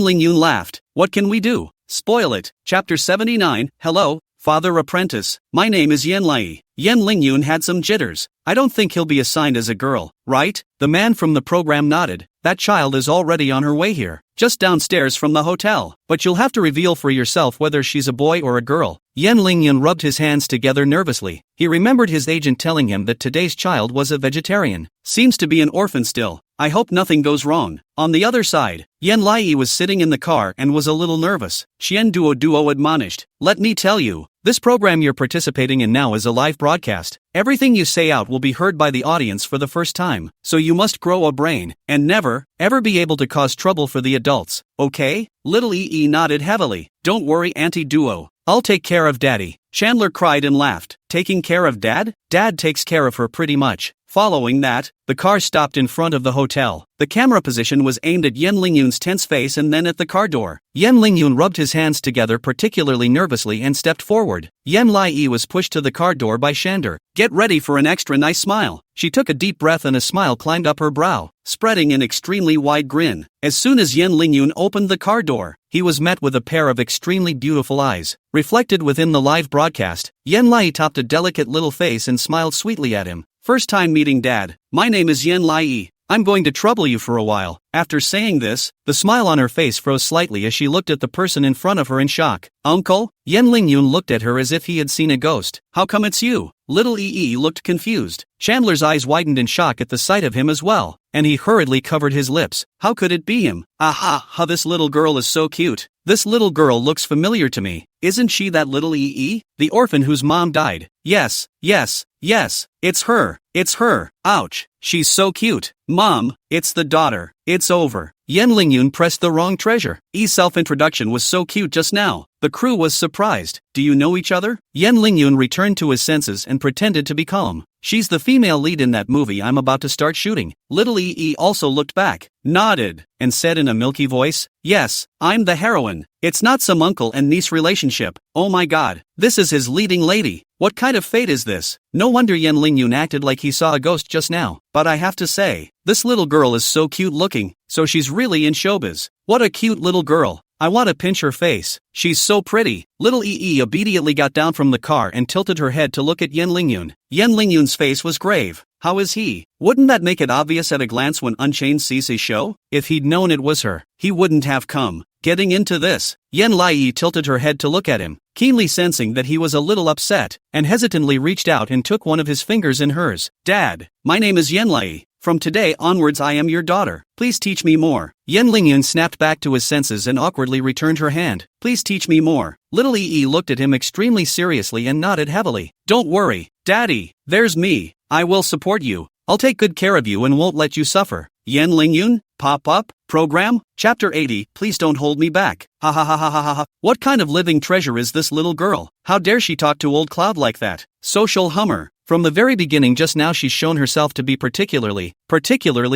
Lingyun laughed. "What can we do? Spoil it." Chapter 79, Hello, Father Apprentice. My name is Yen Lai. Yen Lingyun had some jitters. I don't think he'll be assigned as a girl, right? The man from the program nodded. That child is already on her way here, just downstairs from the hotel. But you'll have to reveal for yourself whether she's a boy or a girl. Yen Lingyun rubbed his hands together nervously. He remembered his agent telling him that today's child was a vegetarian. Seems to be an orphan still. I hope nothing goes wrong. On the other side, Yan Lai was sitting in the car and was a little nervous. Xian Duo admonished, "Let me tell you, this program you're participating in now is a live broadcast. Everything you say out will be heard by the audience for the first time, so you must grow a brain, and never, ever be able to cause trouble for the adults, okay?" Little Yi nodded heavily. "Don't worry, Auntie Duo. I'll take care of Daddy." Chandler cried and laughed. Taking care of Dad? Dad takes care of her pretty much. Following that, the car stopped in front of the hotel. The camera position was aimed at Yen Lingyun's tense face and then at the car door. Yen Lingyun rubbed his hands together particularly nervously and stepped forward. Yen Lai was pushed to the car door by Shander. "Get ready for an extra nice smile." She took a deep breath and a smile climbed up her brow, spreading an extremely wide grin. As soon as Yen Lingyun opened the car door, he was met with a pair of extremely beautiful eyes. Reflected within the live broadcast, Yen Lai topped a delicate little face and smiled sweetly at him. "First time meeting Dad. My name is Yen Lai. I'm going to trouble you for a while." After saying this, the smile on her face froze slightly as she looked at the person in front of her in shock. "Uncle?" Yen Lingyun looked at her as if he had seen a ghost. "How come it's you?" Little Yi looked confused. Chandler's eyes widened in shock at the sight of him as well, and he hurriedly covered his lips. How could it be him? Aha, this little girl is so cute. This little girl looks familiar to me. Isn't she that little Yi? The orphan whose mom died? Yes, it's her. It's her. Ouch, she's so cute. Mom, it's the daughter. It's over. Yen Lingyun pressed the wrong treasure. Yi's self-introduction was so cute just now. The crew was surprised. "Do you know each other?" Yen Lingyun returned to his senses and pretended to be calm. "She's the female lead in that movie I'm about to start shooting." Little Yi also looked back, nodded, and said in a milky voice, "Yes, I'm the heroine. It's not some uncle and niece relationship. Oh my god, this is his leading lady. What kind of fate is this?" No wonder Yen Lingyun acted like he saw a ghost just now. But I have to say, this little girl is so cute looking, so she's really in showbiz. What a cute little girl. I want to pinch her face. She's so pretty. Little Yi obediently got down from the car and tilted her head to look at Yen Lingyun. Yen Lingyun's face was grave. How is he? Wouldn't that make it obvious at a glance when Unchained sees his show? If he'd known it was her, he wouldn't have come. Getting into this, Yen Lai tilted her head to look at him, keenly sensing that he was a little upset, and hesitantly reached out and took one of his fingers in hers. "Dad, my name is Yen Lai. From today onwards I am your daughter. Please teach me more." Yen Lingyun snapped back to his senses and awkwardly returned her hand. "Please teach me more." Little Yi looked at him extremely seriously and nodded heavily. "Don't worry, Daddy, there's me. I will support you. I'll take good care of you and won't let you suffer." Yen Lingyun? Pop-up? Program? Chapter 80, Please Don't Hold Me Back. Ha ha ha ha ha ha. What kind of living treasure is this little girl? How dare she talk to old Cloud like that? Social hummer. From the very beginning just now she's shown herself to be particularly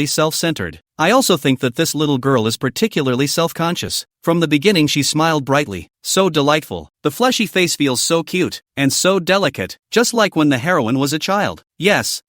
self-centered. I also think that this little girl is particularly self-conscious. From the beginning she smiled brightly. So delightful. The fleshy face feels so cute, and so delicate, just like when the heroine was a child. Yes,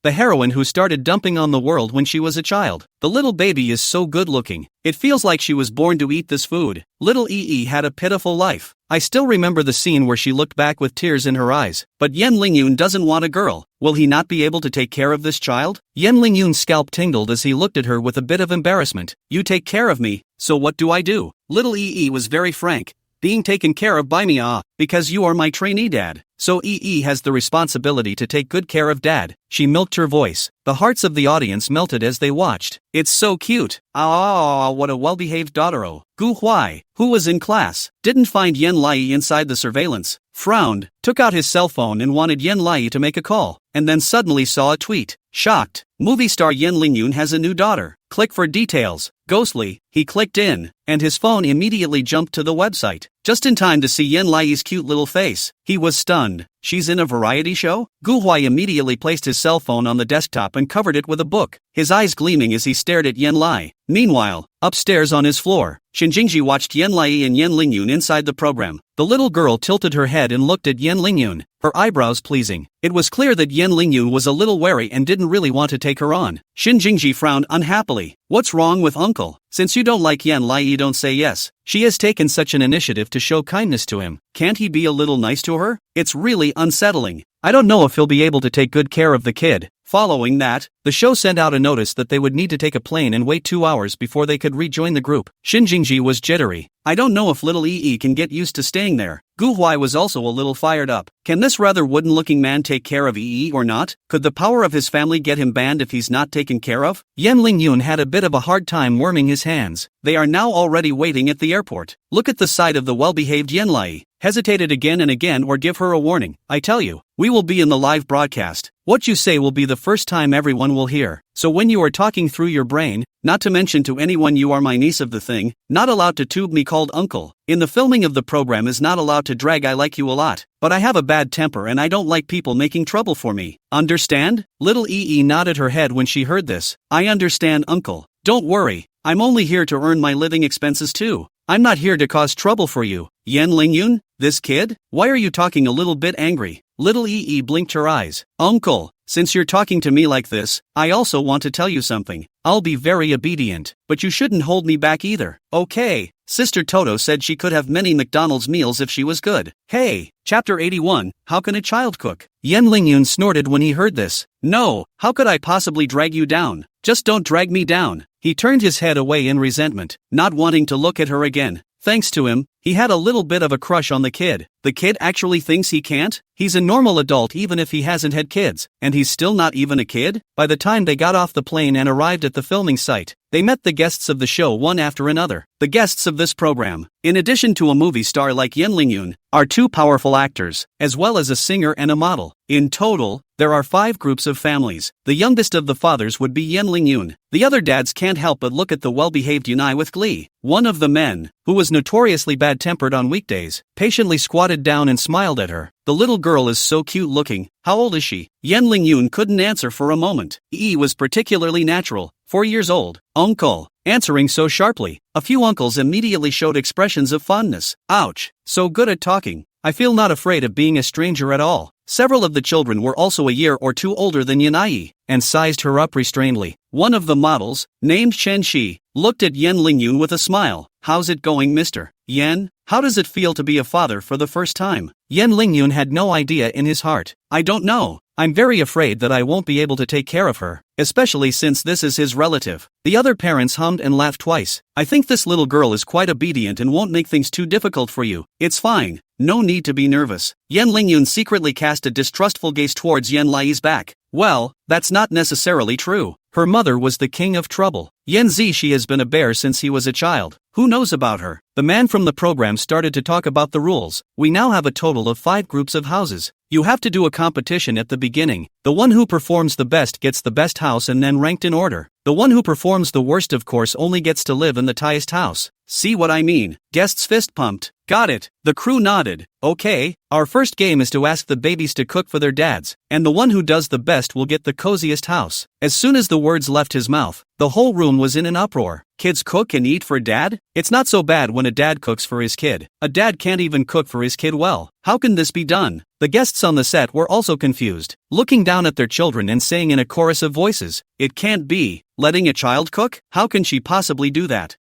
the heroine who started dumping on the world when she was a child. The little baby is so good looking. It feels like she was born to eat this food. Little Yi had a pitiful life. I still remember the scene where she looked back with tears in her eyes. But Yen Lingyun doesn't want a girl. Will he not be able to take care of this child? Yen Lingyun's scalp tingled as he looked at her with a bit of embarrassment. "You take care of me, so what do I do?" Little Yi was very frank. "Being taken care of by me, because you are my trainee dad. So Yi has the responsibility to take good care of Dad." She milked her voice. The hearts of the audience melted as they watched. "It's so cute. What a well-behaved daughter." Gu Huai, who was in class, didn't find Yen Lai inside the surveillance, frowned, took out his cell phone and wanted Yen Lai to make a call, and then suddenly saw a tweet. Shocked, movie star Yen Lingyun has a new daughter. Click for details. Ghostly, he clicked in, and his phone immediately jumped to the website. Just in time to see Yen Lai's cute little face, he was stunned. She's in a variety show? Gu Huai immediately placed his cell phone on the desktop and covered it with a book, his eyes gleaming as he stared at Yen Lai. Meanwhile, upstairs on his floor, Shin Jingji watched Yen Lai and Yen Lingyun inside the program. The little girl tilted her head and looked at Yen Lingyun, her eyebrows pleasing. It was clear that Yen Lingyun was a little wary and didn't really want to take her on. Shin Jingji frowned unhappily. "What's wrong with uncle? Since you don't like Yen Lai, don't say yes. She has taken such an initiative to show kindness to him. Can't he be a little nice to her? It's really unsettling. I don't know if he'll be able to take good care of the kid." Following that, the show sent out a notice that they would need to take a plane and wait 2 hours before they could rejoin the group. Shinjingji was jittery. I don't know if little Yi can get used to staying there. Gu Huai was also a little fired up. Can this rather wooden-looking man take care of Yi or not? Could the power of his family get him banned if he's not taken care of? Yan Lingyun had a bit of a hard time worming his hands. They are now already waiting at the airport. Look at the sight of the well-behaved Yenlai. Hesitated again and again or give her a warning. I tell you, we will be in the live broadcast. What you say will be the first time everyone will hear. So when you are talking through your brain, not to mention to anyone you are my niece of the thing, not allowed to tube me called uncle. In the filming of the program is not allowed to drag I like you a lot. But I have a bad temper and I don't like people making trouble for me. Understand? Little Yi nodded her head when she heard this. I understand uncle. Don't worry, I'm only here to earn my living expenses too. I'm not here to cause trouble for you. Yan Lingyun, this kid? Why are you talking a little bit angry? Little Yi blinked her eyes. Uncle, since you're talking to me like this, I also want to tell you something. I'll be very obedient, but you shouldn't hold me back either. Okay. Sister Toto said she could have many McDonald's meals if she was good. Hey, Chapter 81, How Can a Child Cook? Yan Lingyun snorted when he heard this. No, how could I possibly drag you down? Just don't drag me down. He turned his head away in resentment, not wanting to look at her again. Thanks to him, he had a little bit of a crush on the kid. The kid actually thinks he can't? He's a normal adult even if he hasn't had kids, and he's still not even a kid? By the time they got off the plane and arrived at the filming site, they met the guests of the show one after another. The guests of this program, in addition to a movie star like Yan Lingyun, are 2 powerful actors, as well as a singer and a model. In total, there are 5 groups of families. The youngest of the fathers would be Yan Lingyun. The other dads can't help but look at the well-behaved Yunai with glee. One of the men, who was notoriously bad-tempered on weekdays, patiently squatted down and smiled at her. The little girl is so cute looking. How old is she? Yan Lingyun couldn't answer for a moment. Yi was particularly natural, 4 years old. Uncle, answering so sharply. A few uncles immediately showed expressions of fondness. Ouch, so good at talking. I feel not afraid of being a stranger at all. Several of the children were also a year or 2 older than Yanai, and sized her up restrainedly. One of the models, named Chen Shi, looked at Yan Lingyun with a smile. How's it going, Mr. Yan? How does it feel to be a father for the first time? Yan Lingyun had no idea in his heart. I don't know. I'm very afraid that I won't be able to take care of her, especially since this is his relative. The other parents hummed and laughed twice. I think this little girl is quite obedient and won't make things too difficult for you. It's fine. No need to be nervous. Yan Lingyun secretly cast a distrustful gaze towards Yan Lai's back. Well, that's not necessarily true. Her mother was the king of trouble. Yan Zishi has been a bear since he was a child. Who knows about her? The man from the program started to talk about the rules. We now have a total of 5 groups of houses. You have to do a competition at the beginning. The one who performs the best gets the best house and then ranked in order. The one who performs the worst of course only gets to live in the highest house. See what I mean? Guests fist pumped. Got it. The crew nodded. Okay, our first game is to ask the babies to cook for their dads, and the one who does the best will get the coziest house. As soon as the words left his mouth, the whole room was in an uproar. Kids cook and eat for dad? It's not so bad when a dad cooks for his kid. A dad can't even cook for his kid well. How can this be done? The guests on the set were also confused, looking down at their children and saying in a chorus of voices, "It can't be. Letting a child cook? How can she possibly do that?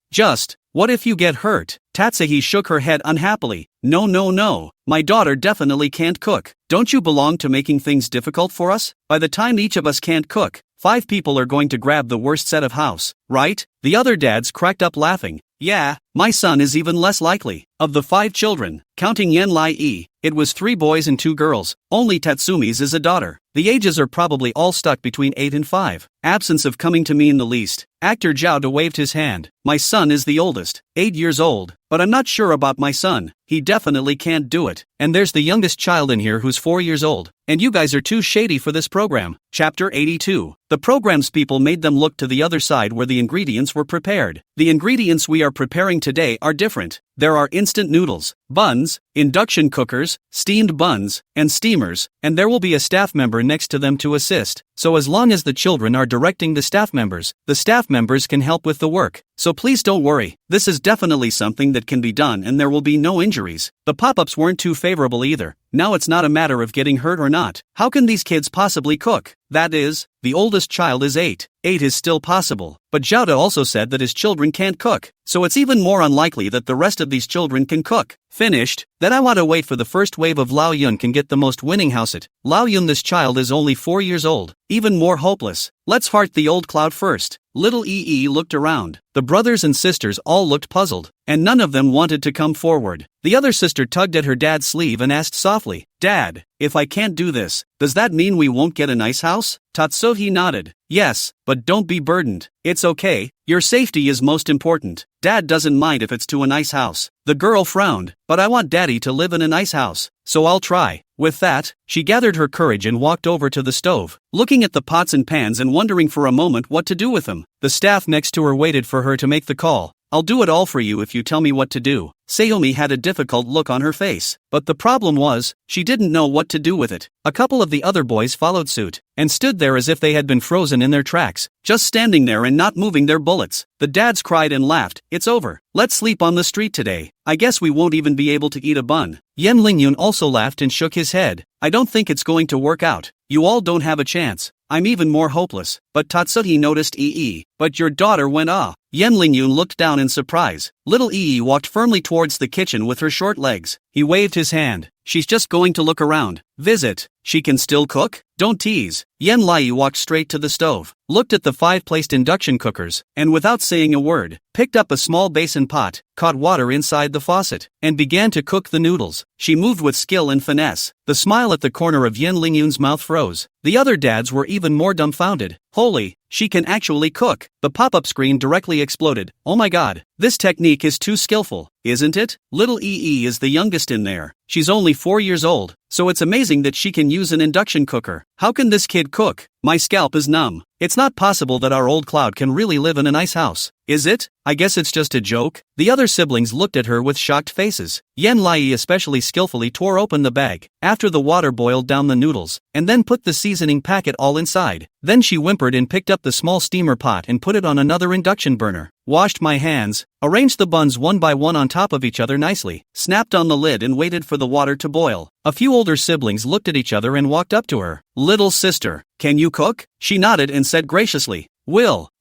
What if you get hurt?" Tatsuhi shook her head unhappily. No. My daughter definitely can't cook. Don't you belong to making things difficult for us? By the time each of us can't cook, 5 people are going to grab the worst set of house, right? The other dads cracked up laughing. Yeah, my son is even less likely. Of the 5 children, counting Yan Lai, it was 3 boys and 2 girls. Only Tatsumi's is a daughter. The ages are probably all stuck between 8 and 5. Absence of coming to me in the least. Actor Zhao De waved his hand. My son is the oldest, 8 years old, but I'm not sure about my son. He definitely can't do it. And there's the youngest child in here who's 4 years old. And you guys are too shady for this program. Chapter 82. The program's people made them look to the other side where the ingredients were prepared. The ingredients we are preparing today are different. There are instant noodles, buns, induction cookers, steamed buns, and steamers, and there will be a staff member next to them to assist. So as long as the children are directing the staff members can help with the work. So please don't worry, this is definitely something that can be done and there will be no injuries. The pop-ups weren't too favorable either. Now it's not a matter of getting hurt or not. How can these kids possibly cook? That is, the oldest child is 8. 8 is still possible, but Zhao De also said that his children can't cook, so it's even more unlikely that the rest of of these children can cook. Finished. Then I want to wait for the first wave of Lao Yun can get the most winning house it. Lao Yun, this child is only 4 years old. Even more hopeless. Let's heart the old cloud first. Little Ee looked around. The brothers and sisters all looked puzzled, and none of them wanted to come forward. The other sister tugged at her dad's sleeve and asked softly, "Dad, if I can't do this, does that mean we won't get a nice house?" Tatsuhi nodded. "Yes, but don't be burdened. It's okay. Your safety is most important. Dad doesn't mind if it's to a nice house." The girl frowned. "But I want Daddy to live in a nice house, so I'll try." With that, she gathered her courage and walked over to the stove, looking at the pots and pans and wondering for a moment what to do with them. The staff next to her waited for her to make the call. "I'll do it all for you if you tell me what to do." Sayumi had a difficult look on her face, but the problem was, she didn't know what to do with it. A couple of the other boys followed suit, and stood there as if they had been frozen in their tracks, just standing there and not moving their bullets. The dads cried and laughed. "It's over. Let's sleep on the street today. I guess we won't even be able to eat a bun." Yen Lingyun also laughed and shook his head. "I don't think it's going to work out. You all don't have a chance. I'm even more hopeless." But Tatsuhi noticed Ee. "But your daughter went ah." Yen Lingyun looked down in surprise. Little Ee walked firmly towards the kitchen with her short legs. He waved his hand. "She's just going to look around. Visit. She can still cook? Don't tease." Yen Lai walked straight to the stove, looked at the 5 placed induction cookers, and without saying a word, picked up a small basin pot, caught water inside the faucet, and began to cook the noodles. She moved with skill and finesse. The smile at the corner of Yen Lingyun's mouth froze. The other dads were even more dumbfounded. "Holy, she can actually cook." The pop-up screen directly exploded. "Oh my god, this technique is too skillful, isn't it?" Little Ee is the youngest in there. She's only 4 years old, so it's amazing that she can use an induction cooker. How can this kid cook? My scalp is numb. It's not possible that our old cloud can really live in a nice house, is it? I guess it's just a joke. The other siblings looked at her with shocked faces. Yen Lai especially skillfully tore open the bag, after the water boiled down the noodles, and then put the seasoning packet all inside. Then she whimpered and picked up the small steamer pot and put it on another induction burner. Washed my hands, arranged the buns one by one on top of each other nicely, snapped on the lid and waited for the water to boil. A few older siblings looked at each other and walked up to her. "Little sister, can you cook?" She nodded and said graciously,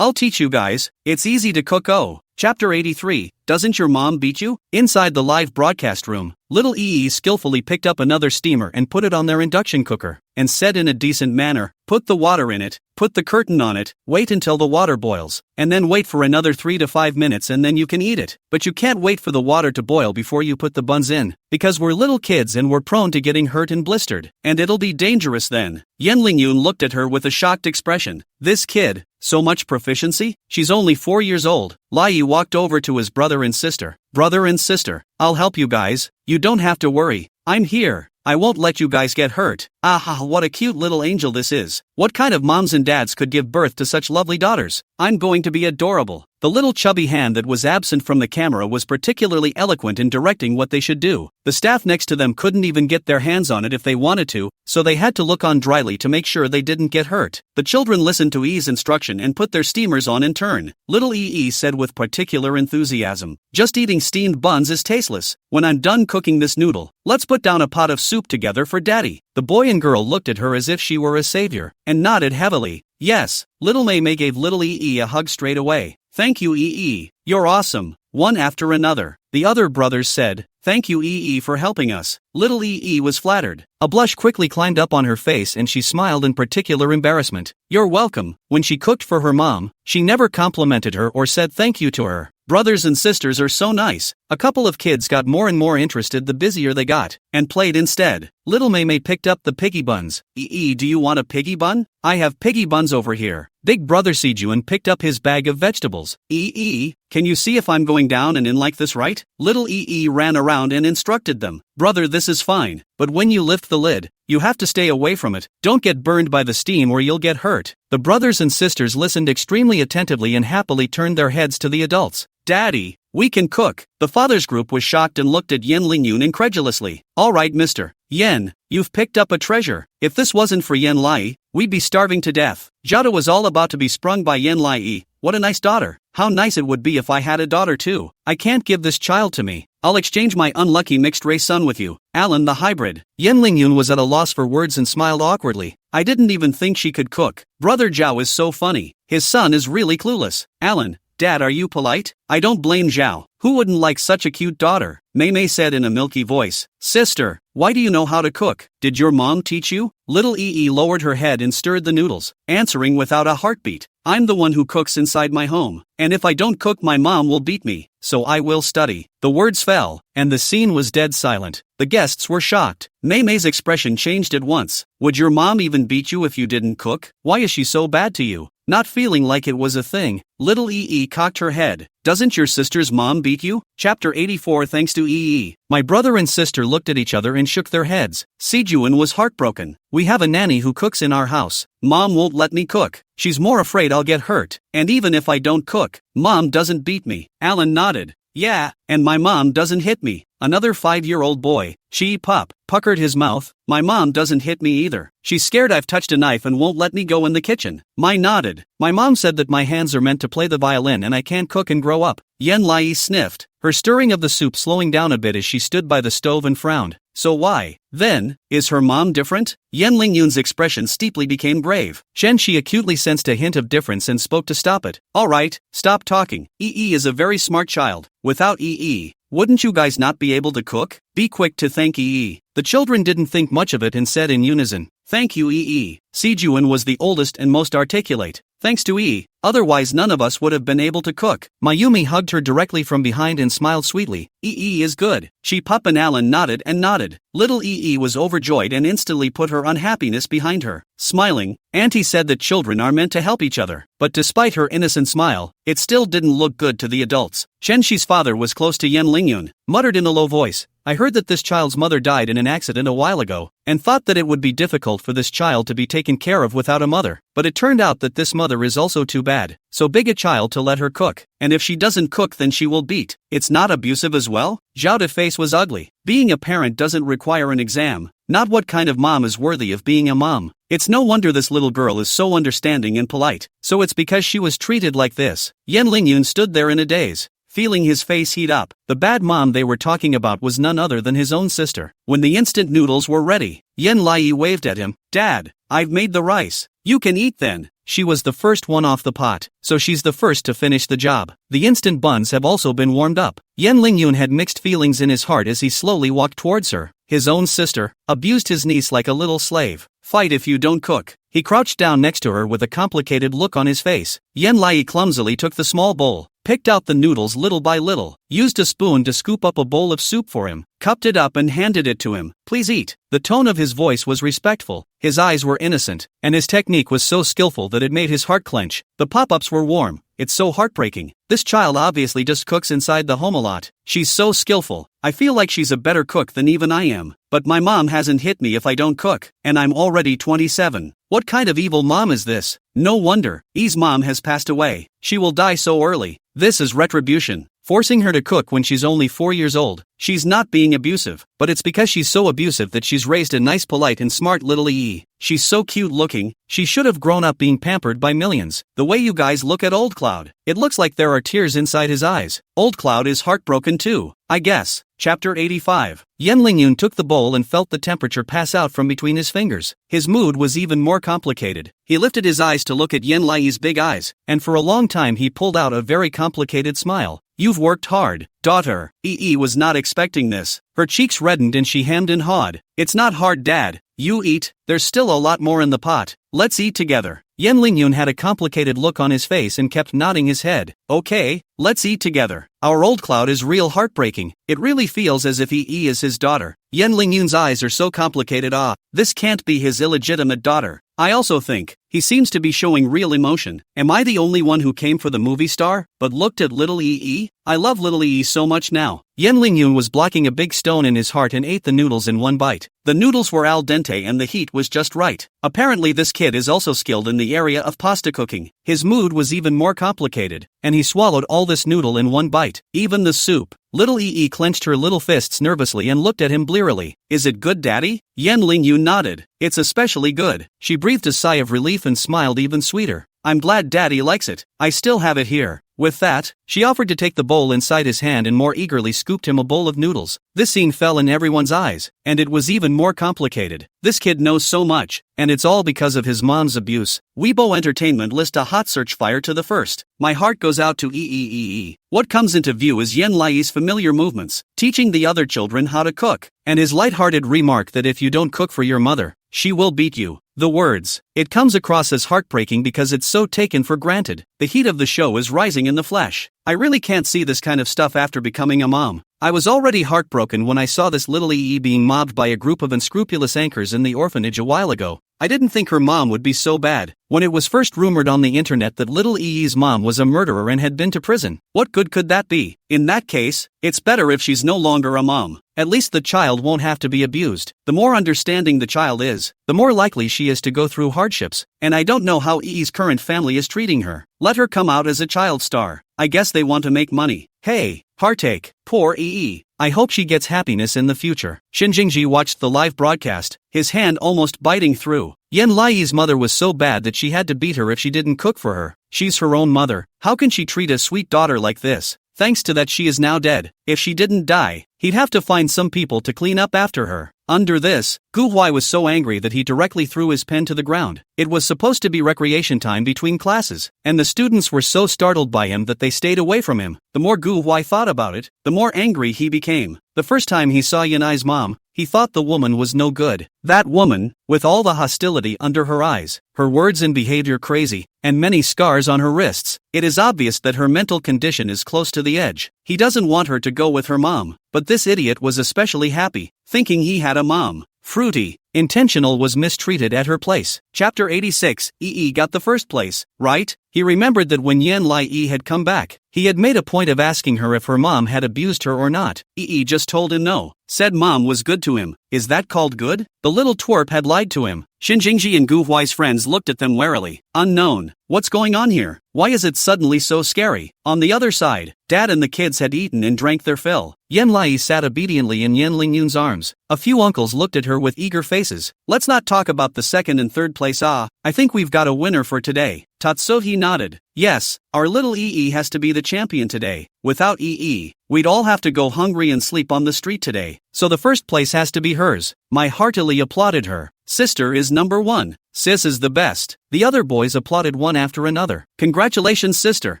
I'll teach you guys. It's easy to cook." Oh. Chapter 83, Doesn't Your Mom Beat You? Inside the live broadcast room, little Ee skillfully picked up another steamer and put it on their induction cooker, and said in a decent manner, "Put the water in it, put the curtain on it, wait until the water boils, and then wait for another 3 to 5 minutes and then you can eat it. But you can't wait for the water to boil before you put the buns in, because we're little kids and we're prone to getting hurt and blistered, and it'll be dangerous then." Yen Lingyun looked at her with a shocked expression. This kid, so much proficiency? She's only 4 years old. Lai walked over to his brother and sister. "Brother and sister, I'll help you guys. You don't have to worry. I'm here. I won't let you guys get hurt." "Ah, what a cute little angel this is. What kind of moms and dads could give birth to such lovely daughters? I'm going to be adorable." The little chubby hand that was absent from the camera was particularly eloquent in directing what they should do. The staff next to them couldn't even get their hands on it if they wanted to, so they had to look on dryly to make sure they didn't get hurt. The children listened to E's instruction and put their steamers on in turn. Little Ee said with particular enthusiasm, "Just eating steamed buns is tasteless. When I'm done cooking this noodle, let's put down a pot of soup together for Daddy." The boy and girl looked at her as if she were a savior, and nodded heavily. Yes. Little Mei gave little Ee a hug straight away. "Thank you, Ee. You're awesome." One after another, the other brothers said, "Thank you, Ee, for helping us." Little Ee was flattered. A blush quickly climbed up on her face and she smiled in particular embarrassment. "You're welcome." When she cooked for her mom, she never complimented her or said thank you to her. Brothers and sisters are so nice. A couple of kids got more and more interested the busier they got, and played instead. Little Mei picked up the piggy buns. "Ee, do you want a piggy bun? I have piggy buns over here." Big brother Sejuan picked up his bag of vegetables. "Ee, can you see if I'm going down and in like this right?" Little Ee ran around and instructed them. "Brother, this is fine, but when you lift the lid, you have to stay away from it. Don't get burned by the steam or you'll get hurt." The brothers and sisters listened extremely attentively and happily turned their heads to the adults. "Daddy, we can cook." The father's group was shocked and looked at Yen Lingyun incredulously. "All right, Mr. Yen, you've picked up a treasure. If this wasn't for Yen Lai, we'd be starving to death." Jada was all about to be sprung by Yen Lai. "What a nice daughter. How nice it would be if I had a daughter too. I can't give this child to me. I'll exchange my unlucky mixed-race son with you, Alan the hybrid." Yen Lingyun was at a loss for words and smiled awkwardly. "I didn't even think she could cook. Brother Zhao is so funny. His son is really clueless. Alan, Dad, are you polite? I don't blame Zhao. Who wouldn't like such a cute daughter? Mei Mei said in a milky voice. Sister, why do you know how to cook? Did your mom teach you? Little Yi lowered her head and stirred the noodles, answering without a heartbeat. I'm the one who cooks inside my home, and if I don't cook my mom will beat me, so I will study. The words fell, and the scene was dead silent. The guests were shocked. Mei Mei's expression changed at once. Would your mom even beat you if you didn't cook? Why is she so bad to you? Not feeling like it was a thing, little Yi cocked her head. Doesn't your sister's mom beat you? Chapter 84. Thanks to Yi. My brother and sister looked at each other and shook their heads. Sijuan was heartbroken. We have a nanny who cooks in our house. Mom won't let me cook. She's more afraid I'll get hurt. And even if I don't cook, Mom doesn't beat me. Alan nodded. Yeah, and my mom doesn't hit me. Another 5-year-old boy, Pup, puckered his mouth. My mom doesn't hit me either. She's scared I've touched a knife and won't let me go in the kitchen. Mai nodded. My mom said that my hands are meant to play the violin and I can't cook and grow up. Yen Lai sniffed, her stirring of the soup slowing down a bit as she stood by the stove and frowned. So why, then, is her mom different? Yen Lingyun's expression steeply became grave. Shen Shi acutely sensed a hint of difference and spoke to stop it. Alright, stop talking. Yi is a very smart child. Without Yi, wouldn't you guys not be able to cook? Be quick to thank Yi. The children didn't think much of it and said in unison, Thank you Yi. Sijuan was the oldest and most articulate. Thanks to Yi, otherwise none of us would have been able to cook. Mayumi hugged her directly from behind and smiled sweetly. Yi is good. Pup and Alan nodded and nodded. Little Yi was overjoyed and instantly put her unhappiness behind her. Smiling, Auntie said that children are meant to help each other. But despite her innocent smile, it still didn't look good to the adults. Shen Shi's father was close to Yen Lingyun, muttered in a low voice. I heard that this child's mother died in an accident a while ago, and thought that it would be difficult for this child to be taken care of without a mother. But it turned out that this mother is also too bad, so big a child to let her cook, and if she doesn't cook then she will beat. It's not abusive as well? Zhao face was ugly. Being a parent doesn't require an exam. Not what kind of mom is worthy of being a mom. It's no wonder this little girl is so understanding and polite. So it's because she was treated like this. Yen Lingyun stood there in a daze, feeling his face heat up. The bad mom they were talking about was none other than his own sister. When the instant noodles were ready, Yen Lai waved at him. Dad, I've made the rice. You can eat then. She was the first one off the pot, so she's the first to finish the job. The instant buns have also been warmed up. Yen Lingyun had mixed feelings in his heart as he slowly walked towards her. His own sister abused his niece like a little slave. Fight if you don't cook. He crouched down next to her with a complicated look on his face. Yen Lai clumsily took the small bowl, picked out the noodles little by little, used a spoon to scoop up a bowl of soup for him, cupped it up and handed it to him. Please eat. The tone of his voice was respectful, his eyes were innocent, and his technique was so skillful that it made his heart clench. The pop-ups were warm. It's so heartbreaking. This child obviously just cooks inside the home a lot. She's so skillful. I feel like she's a better cook than even I am. But my mom hasn't hit me if I don't cook, and I'm already 27. What kind of evil mom is this? No wonder, Yi's mom has passed away. She will die so early. This is retribution. Forcing her to cook when she's only 4 years old. She's not being abusive, but it's because she's so abusive that she's raised a nice, polite and smart little Yi. She's so cute looking, she should have grown up being pampered by millions. The way you guys look at Old Cloud, it looks like there are tears inside his eyes. Old Cloud is heartbroken too, I guess. Chapter 85. Yen Lingyun took the bowl and felt the temperature pass out from between his fingers. His mood was even more complicated. He lifted his eyes to look at Yen Lai's big eyes, and for a long time he pulled out a very complicated smile. You've worked hard, daughter. Yi was not expecting this. Her cheeks reddened and she hemmed and hawed. It's not hard, Dad. You eat, there's still a lot more in the pot. Let's eat together. Yen Lingyun had a complicated look on his face and kept nodding his head. Okay, let's eat together. Our Old Cloud is real heartbreaking. It really feels as if Yi is his daughter. Yen Lingyun's eyes are so complicated. This can't be his illegitimate daughter. I also think he seems to be showing real emotion. Am I the only one who came for the movie star, but looked at little Yi? I love little Yi so much now. Yen Lingyun was blocking a big stone in his heart and ate the noodles in one bite. The noodles were al dente and the heat was just right. Apparently this kid is also skilled in the area of pasta cooking. His mood was even more complicated, and he swallowed all this noodle in one bite, even the soup. Little Yi clenched her little fists nervously and looked at him blearily. Is it good, Daddy? Yen Lingyun nodded. It's especially good. She breathed a sigh of relief and smiled even sweeter. I'm glad Daddy likes it. I still have it here. With that, she offered to take the bowl inside his hand and more eagerly scooped him a bowl of noodles. This scene fell in everyone's eyes, and it was even more complicated. This kid knows so much, and it's all because of his mom's abuse. Weibo Entertainment list a hot search fire to the first. My heart goes out to EEEE. What comes into view is Yen Lai's familiar movements, teaching the other children how to cook, and his lighthearted remark that if you don't cook for your mother, she will beat you. The words. It comes across as heartbreaking because it's so taken for granted. The heat of the show is rising in the flesh. I really can't see this kind of stuff after becoming a mom. I was already heartbroken when I saw this little EE being mobbed by a group of unscrupulous anchors in the orphanage a while ago. I didn't think her mom would be so bad. When it was first rumored on the internet that little EE's mom was a murderer and had been to prison, what good could that be? In that case, it's better if she's no longer a mom. At least the child won't have to be abused. The more understanding the child is, the more likely she is to go through hardships. And I don't know how EE's current family is treating her. Let her come out as a child star. I guess they want to make money. Hey, heartache, poor EE. I hope she gets happiness in the future. Shin Jingji watched the live broadcast, his hand almost biting through. Yen Lai's mother was so bad that she had to beat her if she didn't cook for her. She's her own mother. How can she treat a sweet daughter like this? Thanks to that she is now dead. If she didn't die, he'd have to find some people to clean up after her. Under this, Gu Huai was so angry that he directly threw his pen to the ground. It was supposed to be recreation time between classes, and the students were so startled by him that they stayed away from him. The more Gu Huai thought about it, the more angry he became. The first time he saw Yanai's mom, he thought the woman was no good. That woman, with all the hostility under her eyes, her words and behavior crazy, and many scars on her wrists, it is obvious that her mental condition is close to the edge. He doesn't want her to go with her mom, but this idiot was especially happy, thinking he had a mom. Fruity, intentional was mistreated at her place. Chapter 86, EE got the first place, right? He remembered that when Yen Lai had come back, he had made a point of asking her if her mom had abused her or not. EE just told him no, said mom was good to him. Is that called good? The little twerp had lied to him. Shin Jingji and Gu Huai's friends looked at them warily. Unknown. What's going on here? Why is it suddenly so scary? On the other side, Dad and the kids had eaten and drank their fill. Yen Lai sat obediently in Yen Lingyun's arms. A few uncles looked at her with eager faces. Let's not talk about the second and third place. I think we've got a winner for today. Tatsuhi nodded. Yes, our little EE has to be the champion today. Without EE, we'd all have to go hungry and sleep on the street today. So the first place has to be hers. I heartily applauded her. Sister is number one. Sis is the best. The other boys applauded one after another. Congratulations, sister.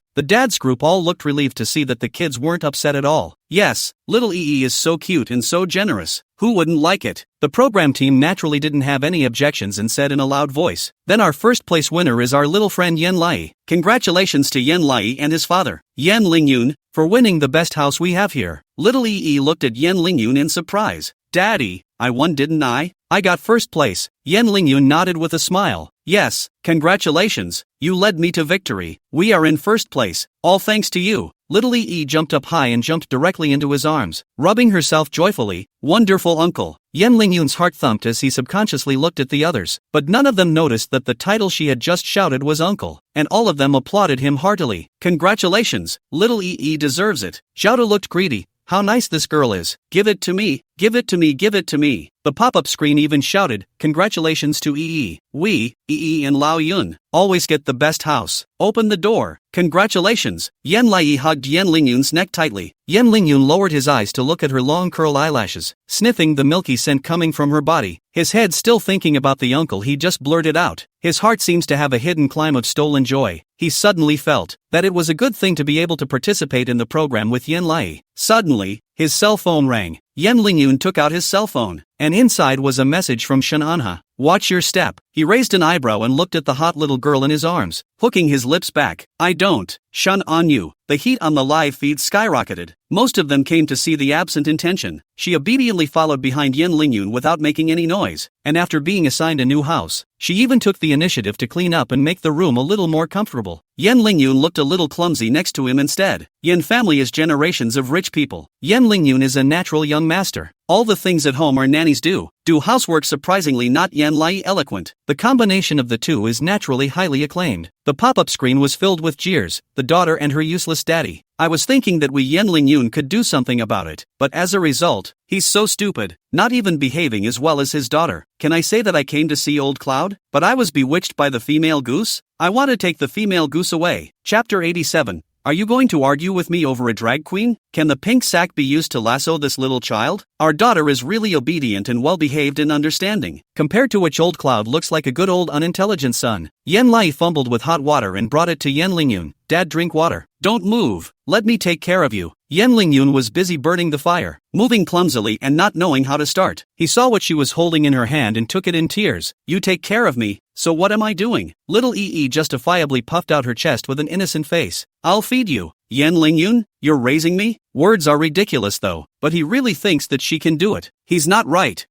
The dad's group all looked relieved to see that the kids weren't upset at all. Yes, little EE is so cute and so generous. Who wouldn't like it? The program team naturally didn't have any objections and said in a loud voice, then our first place winner is our little friend Yen Lai. Congratulations to Yen Lai and his father, Yen Lingyun, for winning the best house we have here. Little EE looked at Yen Lingyun in surprise. Daddy, I won, didn't I? I got first place. Yen Lingyun nodded with a smile. Yes, congratulations, you led me to victory. We are in first place, all thanks to you. Little EE jumped up high and jumped directly into his arms, rubbing herself joyfully. Wonderful uncle. Yen Lingyun's heart thumped as he subconsciously looked at the others, but none of them noticed that the title she had just shouted was uncle, and all of them applauded him heartily. Congratulations, little EE deserves it. Xiaoda looked greedy. How nice this girl is. Give it to me, give it to me, give it to me. The pop-up screen even shouted, congratulations to EE. We, EE and Lao Yun, always get the best house. Open the door. Congratulations. Yen Lai hugged Yen Lingyun's neck tightly. Yen Lingyun lowered his eyes to look at her long curl eyelashes, sniffing the milky scent coming from her body. His head still thinking about the uncle he just blurted out. His heart seems to have a hidden climb of stolen joy. He suddenly felt that it was a good thing to be able to participate in the program with Yen Lai. Suddenly, his cell phone rang. Yen Lingyun took out his cell phone, and inside was a message from Shen Anha. Watch your step. He raised an eyebrow and looked at the hot little girl in his arms, hooking his lips back. I don't. Shun on you. The heat on the live feed skyrocketed. Most of them came to see the absent intention. She obediently followed behind Yen Lingyun without making any noise, and after being assigned a new house, she even took the initiative to clean up and make the room a little more comfortable. Yen Lingyun looked a little clumsy next to him instead. Yen family is generations of rich people. Yen Lingyun is a natural young master. All the things at home our nannies do housework surprisingly not Yen Lai eloquent. The combination of the two is naturally highly acclaimed. The pop-up screen was filled with jeers, the daughter and her useless daddy. I was thinking that we Yen Lingyun could do something about it, but as a result, he's so stupid, not even behaving as well as his daughter. Can I say that I came to see Old Cloud? But I was bewitched by the female goose? I want to take the female goose away. Chapter 87, Are you going to argue with me over a drag queen? Can the pink sack be used to lasso this little child? Our daughter is really obedient and well-behaved and understanding, compared to which old Cloud looks like a good old unintelligent son. Yen Lai fumbled with hot water and brought it to Yen Lingyun. Dad, drink water. Don't move. Let me take care of you. Yen Lingyun was busy burning the fire, moving clumsily and not knowing how to start. He saw what she was holding in her hand and took it in tears. You take care of me, so what am I doing? Little Yi justifiably puffed out her chest with an innocent face. I'll feed you. Yen Lingyun, you're raising me? Words are ridiculous though, but he really thinks that she can do it. He's not right.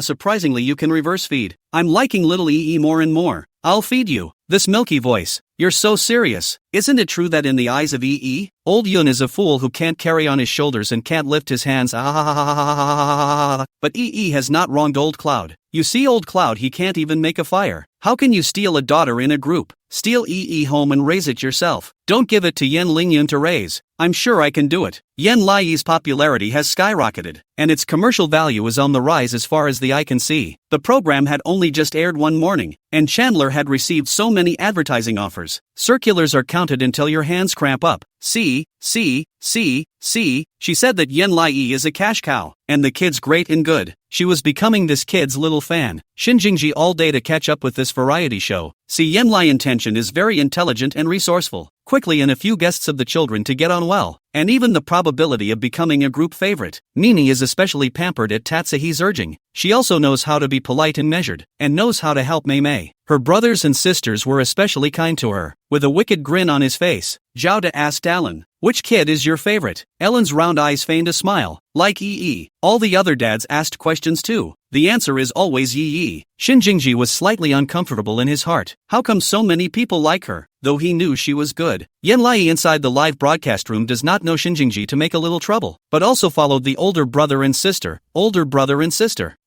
Surprisingly you can reverse feed. I'm liking little Yi more and more. I'll feed you. This milky voice. You're so serious. Isn't it true that in the eyes of Yi, old Yun is a fool who can't carry on his shoulders and can't lift his hands? But Yi has not wronged old Cloud. You see old Cloud, he can't even make a fire. How can you steal a daughter in a group? Steal Yi home and raise it yourself. Don't give it to Yen Lingyun to raise. I'm sure I can do it. Yen Lai's popularity has skyrocketed, and its commercial value is on the rise as far as the eye can see. The program had only just aired one morning, and Chandler had received so many advertising offers. Circulars are counted until your hands cramp up. See, she said that Yen Lai is a cash cow, and the kid's great and good. She was becoming this kid's little fan. Shinjingji all day to catch up with this variety show. See, Yen Lai intention is very intelligent and resourceful. Quickly and a few guests of the children to get on well, and even the probability of becoming a group favorite. Nini is especially pampered at Tatsuhi's urging. She also knows how to be polite and measured, and knows how to help Mei Mei. Her brothers and sisters were especially kind to her. With a wicked grin on his face, Zhao De asked Alan, which kid is your favorite? Ellen's round eyes feigned a smile. Like Yi. All the other dads asked questions too. The answer is always Yi. Shinjingji was slightly uncomfortable in his heart. How come so many people like her? Though he knew she was good. Yen Lai inside the live broadcast room does not know Shinjingji to make a little trouble, but also followed the older brother and sister.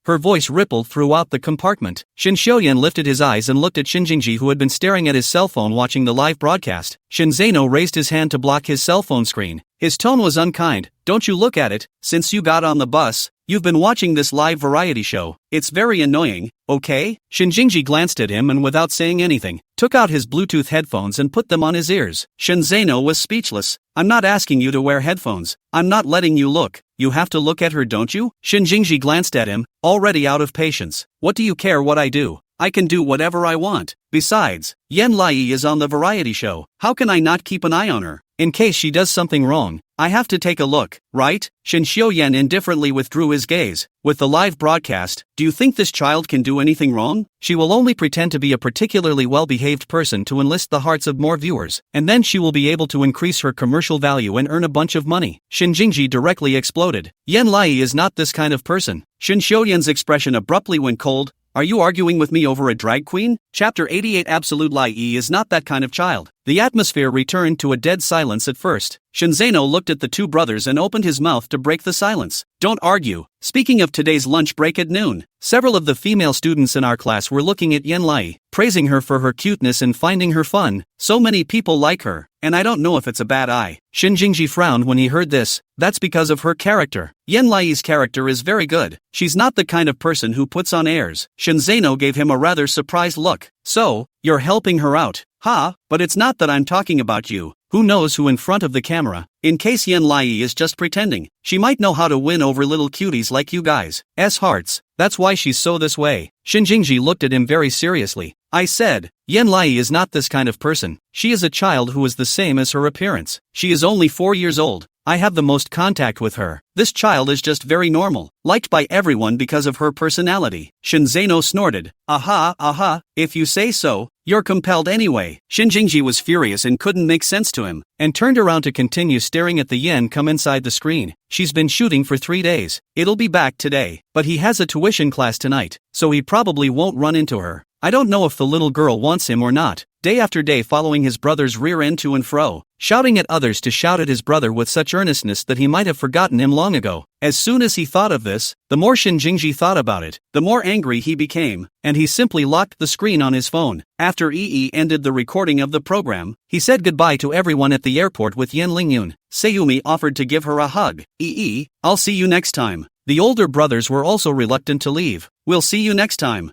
Her voice rippled throughout the compartment. Shin Xiaoyan lifted his eyes and looked at Shinjingji, who had been staring at his cell phone watching the live broadcast. Shin Zeno raised his hand to block his cell phone screen. His tone was unkind. Don't you look at it, since you got on the bus. You've been watching this live variety show. It's very annoying, okay? Shinjingji glanced at him and without saying anything, took out his Bluetooth headphones and put them on his ears. Shinzeno was speechless. I'm not asking you to wear headphones. I'm not letting you look. You have to look at her, don't you? Shinjingji glanced at him, already out of patience. What do you care what I do? I can do whatever I want. Besides, Yen Lai is on the variety show. How can I not keep an eye on her? In case she does something wrong, I have to take a look, right? Shin Xiaoyan indifferently withdrew his gaze. With the live broadcast, do you think this child can do anything wrong? She will only pretend to be a particularly well-behaved person to enlist the hearts of more viewers, and then she will be able to increase her commercial value and earn a bunch of money. Shinjingji directly exploded. Yen Lai is not this kind of person. Shin Xiaoyan's expression abruptly went cold. Are you arguing with me over a drag queen? Chapter 88. Absolute Lai is not that kind of child. The atmosphere returned to a dead silence at first. Shinzeno looked at the two brothers and opened his mouth to break the silence. Don't argue. Speaking of today's lunch break at noon, several of the female students in our class were looking at Yen Lai, praising her for her cuteness and finding her fun. So many people like her, and I don't know if it's a bad eye. Shinjingji frowned when he heard this. That's because of her character. Yen Lai's character is very good. She's not the kind of person who puts on airs. Shinzeno gave him a rather surprised look. So, you're helping her out? But it's not that I'm talking about you. Who knows who in front of the camera? In case Yen Lai is just pretending, she might know how to win over little cuties like you guys. Hearts. That's why she's so this way. Shinjingji looked at him very seriously. I said, Yen Lai is not this kind of person. She is a child who is the same as her appearance. She is only 4 years old. I have the most contact with her. This child is just very normal, liked by everyone because of her personality. Shinzeno snorted. If you say so, you're compelled anyway. Shinjingji was furious and couldn't make sense to him, and turned around to continue staring at the yen come inside the screen. She's been shooting for 3 days. It'll be back today, but he has a tuition class tonight, so he probably won't run into her. I don't know if the little girl wants him or not. Day after day following his brother's rear end to and fro, shouting at others to shout at his brother with such earnestness that he might have forgotten him long ago. As soon as he thought of this, the more Shinjingji thought about it, the more angry he became, and he simply locked the screen on his phone. After Yi ended the recording of the program, he said goodbye to everyone at the airport with Yen Lingyun. Sayumi offered to give her a hug. I'll see you next time. The older brothers were also reluctant to leave. We'll see you next time.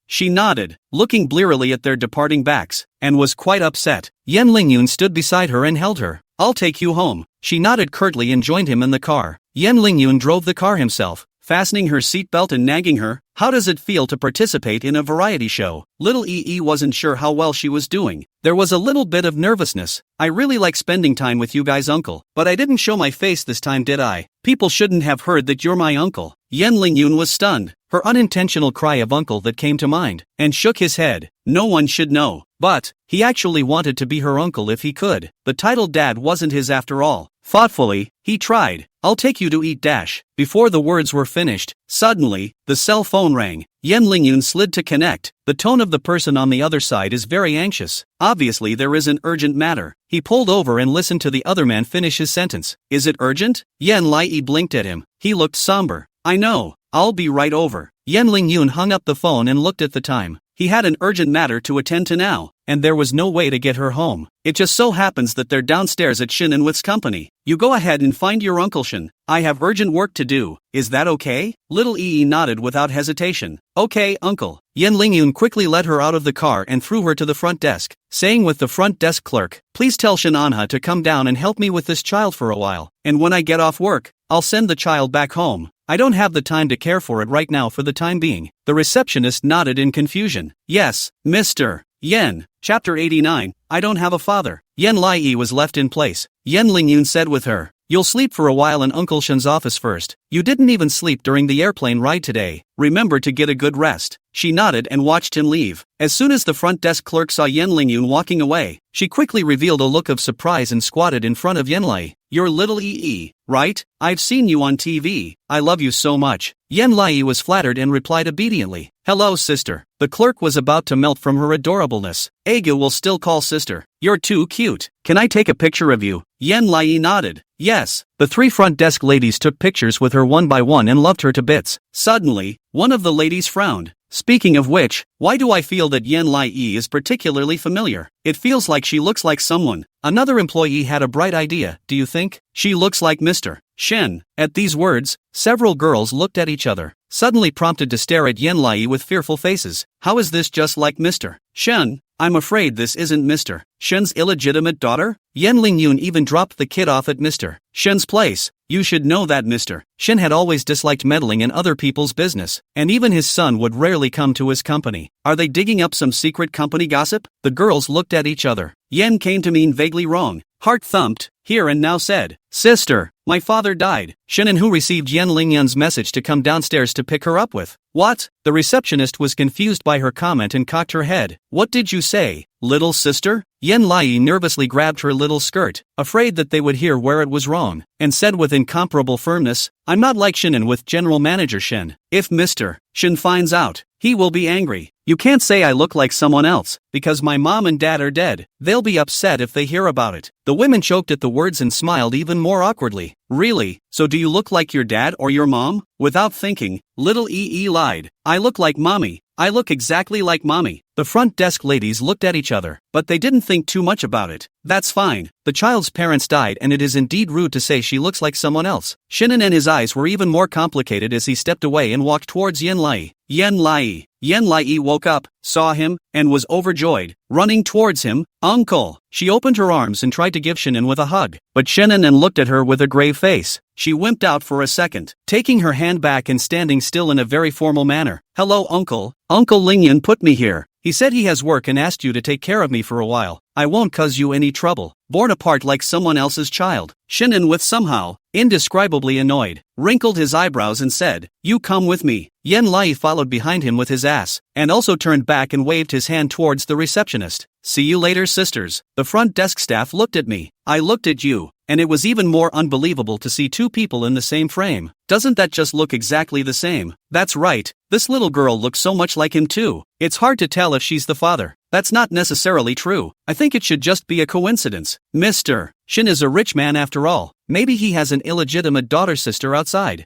She nodded, looking blearily at their departing backs, and was quite upset. Yen Lingyun stood beside her and held her. I'll take you home. She nodded curtly and joined him in the car. Yen Lingyun drove the car himself, fastening her seatbelt and nagging her. How does it feel to participate in a variety show? Little Yi wasn't sure how well she was doing. There was a little bit of nervousness. I really like spending time with you guys, uncle, but I didn't show my face this time, did I? People shouldn't have heard that you're my uncle. Yen Lingyun was stunned, her unintentional cry of uncle that came to mind, and shook his head. No one should know. But he actually wanted to be her uncle if he could. The title dad wasn't his after all. Thoughtfully, he tried. I'll take you to eat dash. Before the words were finished, suddenly, the cell phone rang. Yen Lingyun slid to connect. The tone of the person on the other side is very anxious. Obviously there is an urgent matter. He pulled over and listened to the other man finish his sentence. Is it urgent? Yen Lai blinked at him. He looked somber. I know. I'll be right over. Yen Lingyun hung up the phone and looked at the time. He had an urgent matter to attend to now, and there was no way to get her home. It just so happens that they're downstairs at Shin and Wit's company. You go ahead and find your Uncle Shin. I have urgent work to do. Is that okay? Little Yi nodded without hesitation. Okay, uncle. Yen Lingyun quickly led her out of the car and threw her to the front desk, saying with the front desk clerk, please tell Shin Anha to come down and help me with this child for a while, and when I get off work, I'll send the child back home. I don't have the time to care for it right now for the time being. The receptionist nodded in confusion. Yes, Mr. Yen. Chapter 89, I don't have a father. Yen Lai was left in place. Yen Lingyun said with her, you'll sleep for a while in Uncle Shin's office first. You didn't even sleep during the airplane ride today. Remember to get a good rest. She nodded and watched him leave. As soon as the front desk clerk saw Yen Lingyun walking away, she quickly revealed a look of surprise and squatted in front of Yen Lai. You're little Yi, right? I've seen you on TV. I love you so much. Yen Lai was flattered and replied obediently. Hello, sister. The clerk was about to melt from her adorableness. Ega will still call sister. You're too cute. Can I take a picture of you? Yen Lai nodded. Yes. The three front desk ladies took pictures with her one by one and loved her to bits. Suddenly, one of the ladies frowned. Speaking of which, why do I feel that Yen Lai is particularly familiar? It feels like she looks like someone. Another employee had a bright idea, do you think? She looks like Mr. Shen. At these words, several girls looked at each other, suddenly prompted to stare at Yen Lai with fearful faces. How is this just like Mr. Shen? I'm afraid this isn't Mr. Shen's illegitimate daughter? Yen Lingyun even dropped the kid off at Mr. Shen's place. You should know that Mr. Shen had always disliked meddling in other people's business, and even his son would rarely come to his company. Are they digging up some secret company gossip? The girls looked at each other. Yen came to mean vaguely wrong. Heart thumped, here and now said, Sister, my father died. Shen and who received Yen Lingyun's message to come downstairs to pick her up with. What? The receptionist was confused by her comment and cocked her head. What did you say, little sister? Yen Lai nervously grabbed her little skirt, afraid that they would hear where it was wrong, and said with incomparable firmness, I'm not like Shin and with General Manager Shen. If Mr. Shin finds out, he will be angry. You can't say I look like someone else, because my mom and dad are dead. They'll be upset if they hear about it. The women choked at the words and smiled even more awkwardly. Really? So do you look like your dad or your mom? Without thinking, little Yi lied. I look like mommy. I look exactly like mommy. The front desk ladies looked at each other, but they didn't think too much about it. That's fine. The child's parents died and it is indeed rude to say she looks like someone else. Shinnen and his eyes were even more complicated as he stepped away and walked towards Yen Lai. Yen Lai. Yen Lai woke up, saw him, and was overjoyed. Running towards him, Uncle. She opened her arms and tried to give Shinnen with a hug, but Shinnen looked at her with a grave face. She wimped out for a second, taking her hand back and standing still in a very formal manner. Hello, Uncle. Uncle Lingyun put me here. He said he has work and asked you to take care of me for a while. I won't cause you any trouble. Born apart like someone else's child. Shinnen with somehow, indescribably annoyed, wrinkled his eyebrows and said, You come with me. Yen Lai followed behind him with his ass, and also turned back and waved his hand towards the receptionist. See you later, sisters. The front desk staff looked at me. I looked at you, and it was even more unbelievable to see two people in the same frame. Doesn't that just look exactly the same? That's right, this little girl looks so much like him too. It's hard to tell if she's the father. That's not necessarily true. I think it should just be a coincidence. Mr. Shin is a rich man after all. Maybe he has an illegitimate daughter-sister outside.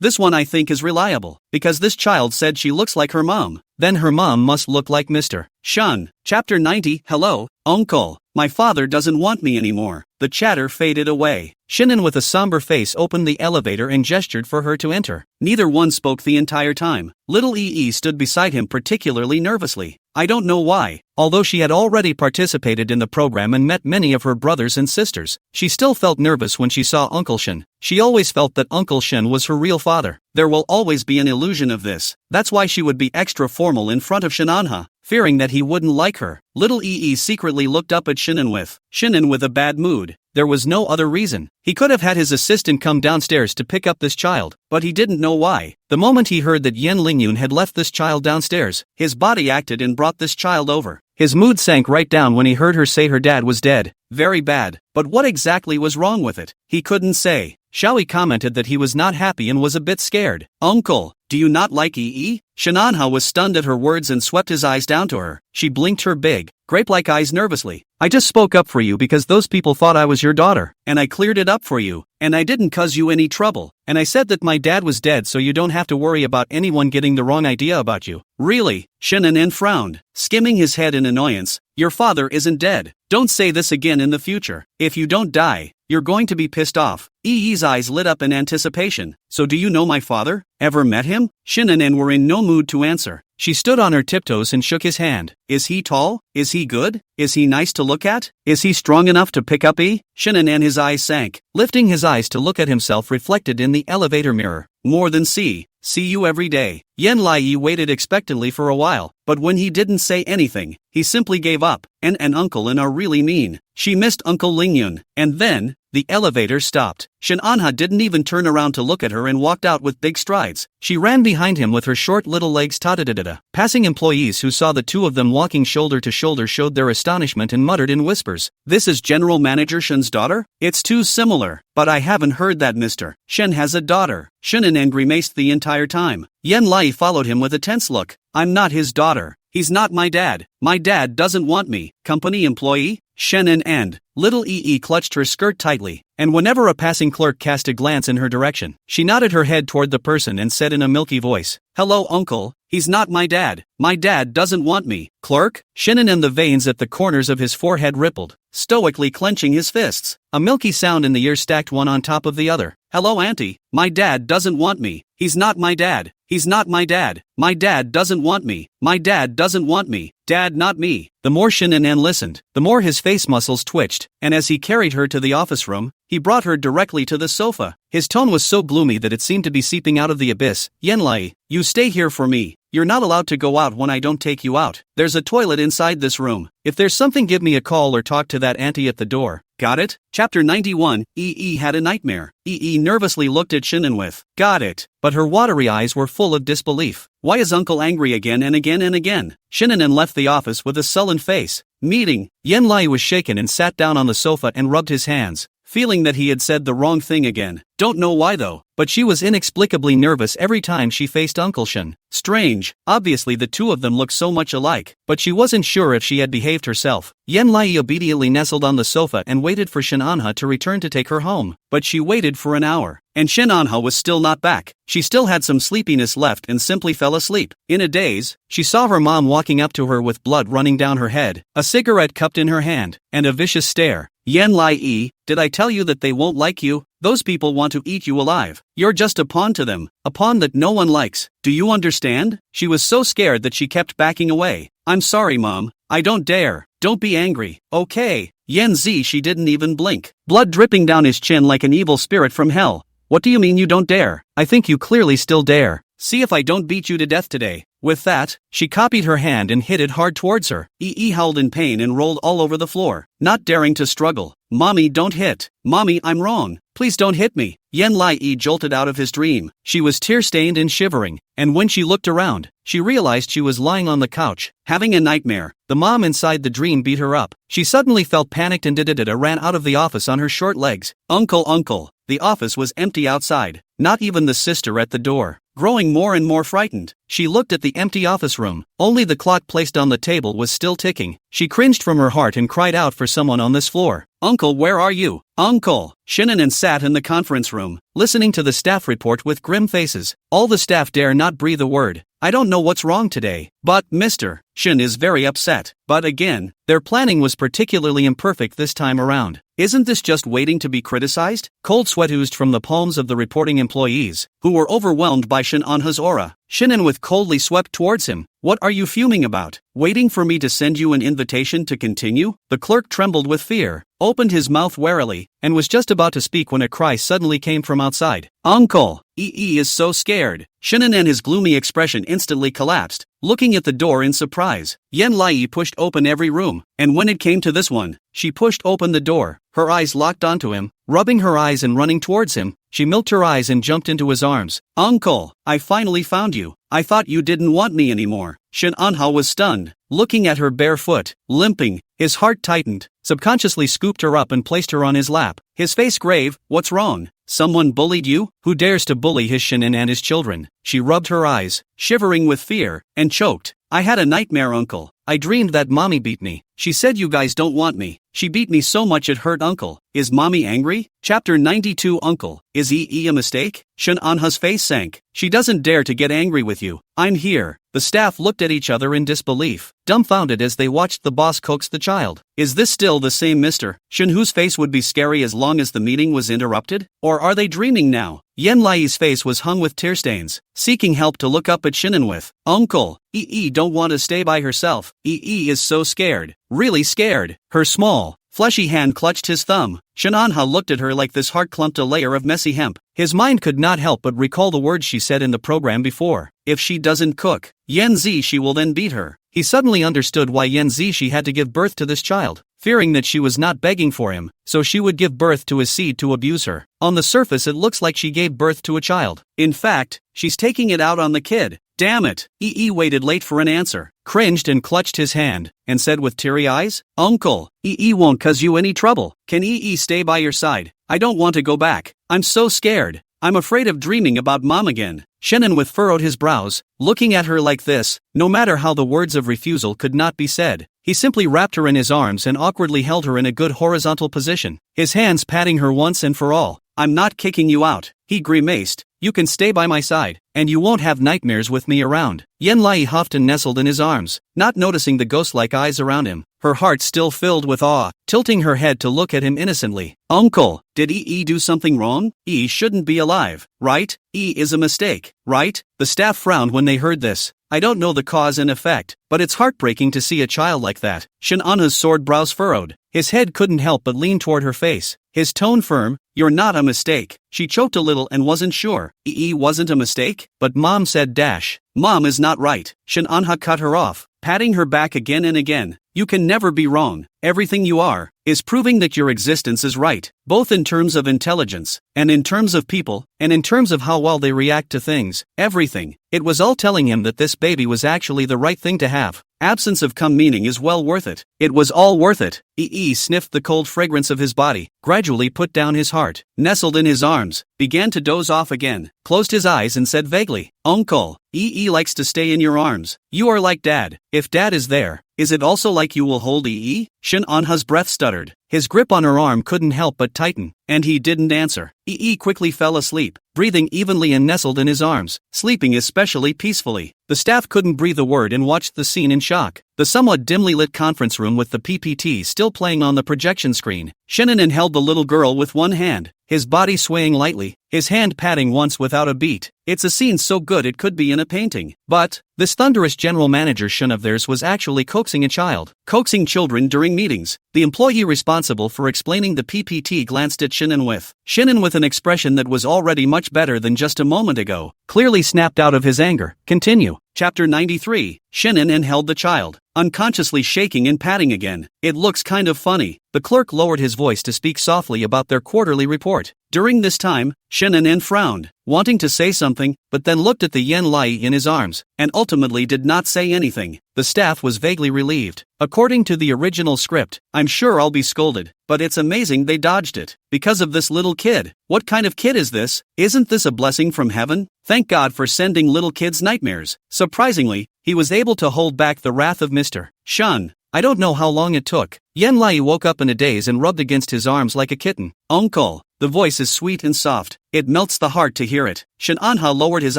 This one I think is reliable, because this child said she looks like her mom. Then her mom must look like Mr. Shun. Chapter 90. Hello, Uncle. My father doesn't want me anymore. the chatter faded away. Shannon with a somber face opened the elevator and gestured for her to enter. Neither one spoke the entire time. Little Ee stood beside him particularly nervously. I don't know why. Although she had already participated in the program and met many of her brothers and sisters, she still felt nervous when she saw Uncle Shin. She always felt that Uncle Shin was her real father. There will always be an illusion of this. That's why she would be extra formal in front of Shinanha, fearing that he wouldn't like her. Little Ee secretly looked up at Shannon with a bad mood. There was no other reason. He could have had his assistant come downstairs to pick up this child, but he didn't know why. The moment he heard that Yen Lingyun had left this child downstairs, his body acted and brought this child over. His mood sank right down when he heard her say her dad was dead. Very bad. But what exactly was wrong with it? He couldn't say. Xiaoyi commented that he was not happy and was a bit scared. Uncle, do you not like Ee? Shananha was stunned at her words and swept his eyes down to her. She blinked her big, grape-like eyes nervously. I just spoke up for you because those people thought I was your daughter, and I cleared it up for you, and I didn't cause you any trouble, and I said that my dad was dead so you don't have to worry about anyone getting the wrong idea about you. Really? Shannon frowned, skimming his head in annoyance. Your father isn't dead. Don't say this again in the future. If you don't die, you're going to be pissed off. Ee's eyes lit up in anticipation. So do you know my father? Ever met him? Shannon were in no mood to answer. She stood on her tiptoes and shook his hand. Is he tall? Is he good? Is he nice to look at? Is he strong enough to pick up Ee? Shannon his eyes sank, lifting his eyes to look at himself reflected in the elevator mirror. More than see you every day. Yen Lai waited expectantly for a while, but when he didn't say anything, he simply gave up. And Uncle Lin are really mean. She missed Uncle Lingyun, and then, the elevator stopped. Shananha didn't even turn around to look at her and walked out with big strides. She ran behind him with her short little legs ta-da-da-da-da. Passing employees who saw the two of them walking shoulder to shoulder showed their astonishment and muttered in whispers, "This is General Manager Shen's daughter? It's too similar." But I haven't heard that, mister. Shen has a daughter. Shannon grimaced the entire time. Yen Lai followed him with a tense look. I'm not his daughter. He's not my dad. My dad doesn't want me. Company employee? Shannon and Little Ee clutched her skirt tightly, and whenever a passing clerk cast a glance in her direction, she nodded her head toward the person and said in a milky voice, "Hello, uncle. He's not my dad. My dad doesn't want me." Clerk? Shannon and the veins at the corners of his forehead rippled, stoically clenching his fists. A milky sound in the ear stacked one on top of the other. "Hello, auntie. My dad doesn't want me. He's not my dad. He's not my dad. My dad doesn't want me. My dad doesn't want me. Dad, not me." The more Shannon listened, the more his face muscles twitched, and as he carried her to the office room, he brought her directly to the sofa. His tone was so gloomy that it seemed to be seeping out of the abyss. "Yen Lai, you stay here for me. You're not allowed to go out when I don't take you out. There's a toilet inside this room. If there's something, give me a call or talk to that auntie at the door. Got it?" Chapter 91, Ee had a nightmare. Ee nervously looked at Shannon with, "Got it," but her watery eyes were full of disbelief. Why is Uncle angry again and again and again? Shannon left the office with a sullen face. Meeting. Yen Lai was shaken and sat down on the sofa and rubbed his hands, feeling that he had said the wrong thing again. Don't know why though, but she was inexplicably nervous every time she faced Uncle Shin. Strange, obviously the two of them looked so much alike, but she wasn't sure if she had behaved herself. Yen Lai obediently nestled on the sofa and waited for Shinanha to return to take her home, but she waited for an hour, and Shinanha was still not back. She still had some sleepiness left and simply fell asleep. In a daze, she saw her mom walking up to her with blood running down her head, a cigarette cupped in her hand, and a vicious stare. "Yen Lai, did I tell you that they won't like you? Those people want to eat you alive. You're just a pawn to them, a pawn that no one likes. Do you understand?" She was so scared that she kept backing away. "I'm sorry, Mom. I don't dare. Don't be angry, okay?" Yen Z, she didn't even blink, blood dripping down his chin like an evil spirit from hell. "What do you mean you don't dare? I think you clearly still dare. See if I don't beat you to death today." With that, she copied her hand and hit it hard towards her. Ee howled in pain and rolled all over the floor, not daring to struggle. "Mommy, don't hit. Mommy, I'm wrong. Please don't hit me." Yen Lai jolted out of his dream. She was tear-stained and shivering, and when she looked around, she realized she was lying on the couch, having a nightmare. The mom inside the dream beat her up. She suddenly felt panicked and ran out of the office on her short legs. Uncle. The office was empty outside, not even the sister at the door. Growing more and more frightened, she looked at the empty office room. Only the clock placed on the table was still ticking. She cringed from her heart and cried out for someone on this floor. "Uncle, where are you? Uncle!" Shannon sat in the conference room, listening to the staff report with grim faces. All the staff dare not breathe a word. "I don't know what's wrong today, but, mister," Shin is very upset. But again, their planning was particularly imperfect this time around. Isn't this just waiting to be criticized? Cold sweat oozed from the palms of the reporting employees, who were overwhelmed by Shin Anha's aura. Shin with coldly swept towards him. What are you fuming about? Waiting for me to send you an invitation to continue? The clerk trembled with fear, opened his mouth warily, and was just about to speak when a cry suddenly came from outside. Uncle! Yi is so scared. Shin'en and his gloomy expression instantly collapsed, looking at the door in surprise. Yan Lai pushed open every room, and when it came to this one, she pushed open the door, her eyes locked onto him, rubbing her eyes and running towards him. She milked her eyes and jumped into his arms. Uncle, I finally found you. I thought you didn't want me anymore. Shin Anha was stunned, looking at her bare foot, limping. His heart tightened, subconsciously scooped her up and placed her on his lap. His face grave. What's wrong? Someone bullied you? Who dares to bully his Shinin and his children? She rubbed her eyes, shivering with fear, and choked. I had a nightmare, Uncle. I dreamed that Mommy beat me. She said you guys don't want me. She beat me so much it hurt, Uncle. Is Mommy angry? Chapter 92. Uncle, is EE a mistake? Shin Anha's face sank. She doesn't dare to get angry with you. I'm here. The staff looked at each other in disbelief, dumbfounded as they watched the boss coax the child. Is this still the same Mr. Shin whose face would be scary as long as the meeting was interrupted? Or are they dreaming now? Yan Lai's face was hung with tear stains, seeking help to look up at Shinin with. Uncle, EE don't want to stay by herself. EE is so scared. Really scared. Her small, fleshy hand clutched his thumb. Shin Anha looked at her like this heart clumped a layer of messy hemp. His mind could not help but recall the words she said in the program before. If she doesn't cook Yen Zi, she will then beat her. He suddenly understood why Yen Zi she had to give birth to this child, fearing that she was not begging for him, so she would give birth to his seed to abuse her. On the surface it looks like she gave birth to a child. In fact, she's taking it out on the kid. Damn it! EE waited late for an answer, cringed and clutched his hand, and said with teary eyes, Uncle, EE won't cause you any trouble. Can EE stay by your side? I don't want to go back. I'm so scared. I'm afraid of dreaming about Mom again. Shinin with furrowed his brows, looking at her like this, no matter how the words of refusal could not be said. He simply wrapped her in his arms and awkwardly held her in a good horizontal position, his hands patting her once and for all. I'm not kicking you out, he grimaced. You can stay by my side, and you won't have nightmares with me around. Yan Lai huffed and nestled in his arms, not noticing the ghost-like eyes around him, her heart still filled with awe, tilting her head to look at him innocently. Uncle, did EE do something wrong? E shouldn't be alive, right? E is a mistake, right? The staff frowned when they heard this. I don't know the cause and effect, but it's heartbreaking to see a child like that. Shin Anha's sword brows furrowed. His head couldn't help but lean toward her face, his tone firm. You're not a mistake. She choked a little and wasn't sure. EE wasn't a mistake? But Mom said dash. Mom is not right. Shin Anha cut her off, patting her back again and again. You can never be wrong. Everything you are is proving that your existence is right, both in terms of intelligence, and in terms of people, and in terms of how well they react to things. Everything. It was all telling him that this baby was actually the right thing to have. Absence of cum meaning is well worth it. It was all worth it. EE sniffed the cold fragrance of his body, gradually put down his heart, nestled in his arms, began to doze off again, closed his eyes and said vaguely, Uncle, EE likes to stay in your arms. You are like Dad. If Dad is there, is it also like you will hold EE? Shin Anha's breath stuttered. His grip on her arm couldn't help but tighten, and he didn't answer. EE quickly fell asleep, breathing evenly and nestled in his arms, sleeping especially peacefully. The staff couldn't breathe a word and watched the scene in shock. The somewhat dimly lit conference room with the PPT still playing on the projection screen. Shinin held the little girl with one hand, his body swaying lightly, his hand patting once without a beat. It's a scene so good it could be in a painting. But this thunderous general manager Shun of theirs was actually coaxing a child. Coaxing children during meetings. The employee responsible for explaining the PPT glanced at Shinin with an expression that was already much better than just a moment ago. Clearly snapped out of his anger. Continue. Chapter 93. Shinin held the child, unconsciously shaking and patting again. It looks kind of funny. The clerk lowered his voice to speak softly about their quarterly report. During this time, Shinin frowned, wanting to say something, but then looked at the Yen Lai in his arms, and ultimately did not say anything. The staff was vaguely relieved. According to the original script, I'm sure I'll be scolded, but it's amazing they dodged it. Because of this little kid. What kind of kid is this? Isn't this a blessing from heaven? Thank God for sending little kids nightmares. Surprisingly, he was able to hold back the wrath of Mr. Shun. I don't know how long it took. Yen Lai woke up in a daze and rubbed against his arms like a kitten. Uncle. The voice is sweet and soft. It melts the heart to hear it. Shin Anha lowered his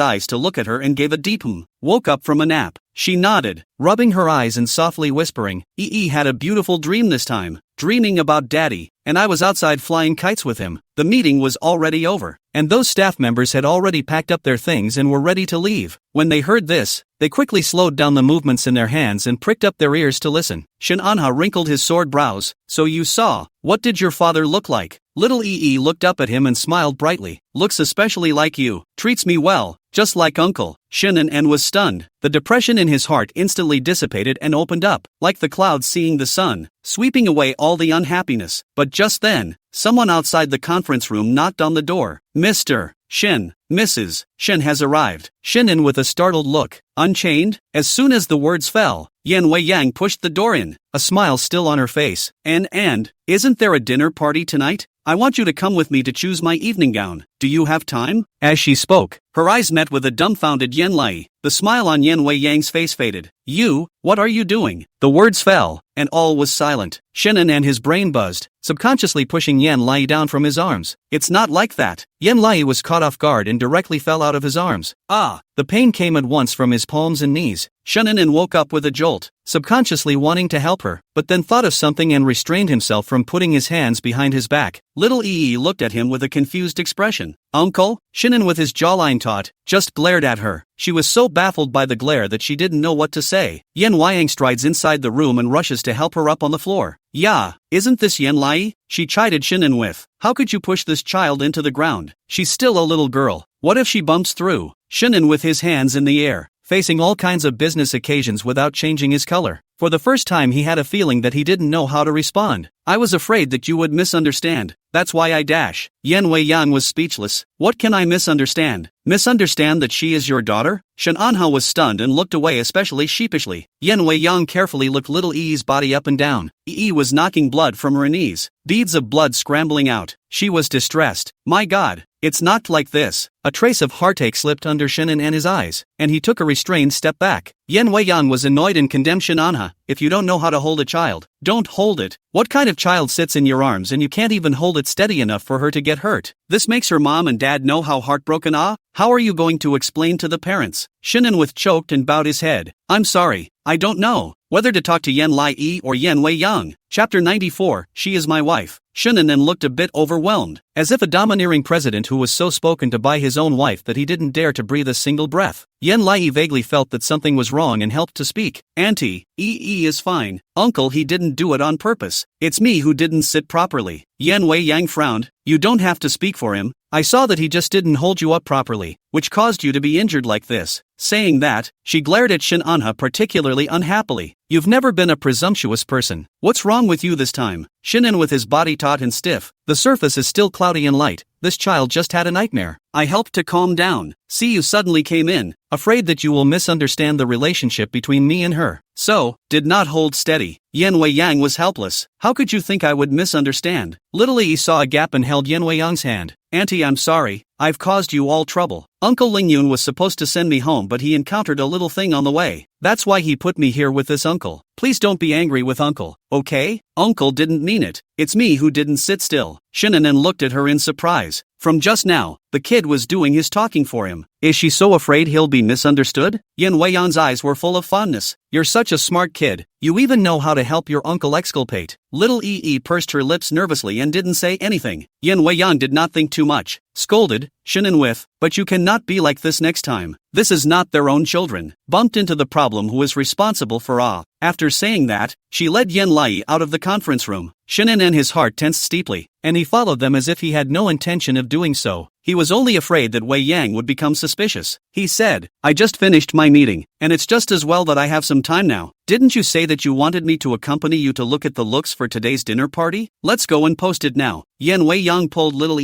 eyes to look at her and gave a deep woke up from a nap. She nodded, rubbing her eyes and softly whispering, had a beautiful dream this time, dreaming about Daddy, and I was outside flying kites with him. The meeting was already over, and those staff members had already packed up their things and were ready to leave. When they heard this, they quickly slowed down the movements in their hands and pricked up their ears to listen. Shin Anha wrinkled his sword brows. So you saw, what did your father look like? Little looked up at him and smiled brightly. Looks especially like you, treats me well, just like uncle. Shin was stunned. The depression in his heart instantly dissipated and opened up, like the clouds seeing the sun, sweeping away all the unhappiness. But just then, someone outside the conference room knocked on the door. Mr. Shin, Mrs. Shin has arrived. Shin with a startled look. Unchained? As soon as the words fell, Yan Wei Yang pushed the door in, a smile still on her face. And, isn't there a dinner party tonight? I want you to come with me to choose my evening gown. Do you have time? As she spoke, her eyes met with a dumbfounded Yan Lai. The smile on Yan Wei Yang's face faded. You, what are you doing? The words fell, and all was silent. Shin and his brain buzzed, subconsciously pushing Yan Lai down from his arms. It's not like that. Yan Lai was caught off guard and directly fell out of his arms. The pain came at once from his palms and knees. Shin woke up with a jolt, subconsciously wanting to help her, but then thought of something and restrained himself from putting his hands behind his back. Little looked at him with a confused expression. Uncle? Shin with his jawline taut, just glared at her. She was so baffled by the glare that she didn't know what to say. Yan Wei strides inside the room and rushes to help her up on the floor. Yeah, isn't this Yan Lai? She chided Shin with. How could you push this child into the ground? She's still a little girl. What if she bumps through? Shin with his hands in the air, facing all kinds of business occasions without changing his color. For the first time he had a feeling that he didn't know how to respond. I was afraid that you would misunderstand. That's why I dash. Yan Wei Yang was speechless. What can I misunderstand? Misunderstand that she is your daughter? Shin Anha was stunned and looked away, especially sheepishly. Yan Wei Yang carefully looked little Yi's body up and down. Yi was knocking blood from her knees, beads of blood scrambling out. She was distressed. My God, it's not like this. A trace of heartache slipped under Shin and his eyes, and he took a restrained step back. Yan Wei Yang was annoyed and condemned Shin Anha. If you don't know how to hold a child, don't hold it. What kind of child sits in your arms and you can't even hold it steady enough for her to get hurt? This makes her mom and dad know how heartbroken are? How are you going to explain to the parents? Shin with choked and bowed his head. I'm sorry, I don't know whether to talk to Yan Lai or Yan Wei Yang. Chapter 94, She is my wife. Shin looked a bit overwhelmed, as if a domineering president who was so spoken to by his own wife that he didn't dare to breathe a single breath. Yan Lai vaguely felt that something was wrong and helped to speak. Auntie, is fine. Uncle, he didn't do it on purpose. It's me who didn't sit properly. Yan Wei Yang frowned. You don't have to speak for him. I saw that he just didn't hold you up properly, which caused you to be injured like this. Saying that, she glared at Shin Anha particularly unhappily. You've never been a presumptuous person. What's wrong with you this time? Shin with his body taut and stiff. The surface is still cloudy and light. This child just had a nightmare. I helped to calm down. See, you suddenly came in, afraid that you will misunderstand the relationship between me and her. So, did not hold steady. Yan Wei Yang was helpless. How could you think I would misunderstand? Little Yi saw a gap and held Yan Wei Yang's hand. Auntie, I'm sorry. I've caused you all trouble. Uncle Ling Yun was supposed to send me home, but he encountered a little thing on the way. That's why he put me here with this uncle. Please don't be angry with uncle, okay? Uncle didn't mean it. It's me who didn't sit still. Shin looked at her in surprise. From just now, the kid was doing his talking for him. Is she so afraid he'll be misunderstood? Yan Wei Yang's eyes were full of fondness. You're such a smart kid. You even know how to help your uncle exculpate. Little pursed her lips nervously and didn't say anything. Yan Wei Yang did not think too much. Scolded, Shin with, but you cannot be like this next time. This is not their own children. Bumped into the problem who is responsible for all. After saying that, she led Yan Lai out of the conference room. Shin and his heart tensed steeply, and he followed them as if he had no intention of doing so. He was only afraid that Wei Yang would become suspicious. He said, I just finished my meeting, and it's just as well that I have some time now. Didn't you say that you wanted me to accompany you to look at the looks for today's dinner party? Let's go and post it now. Yan Wei Yang pulled little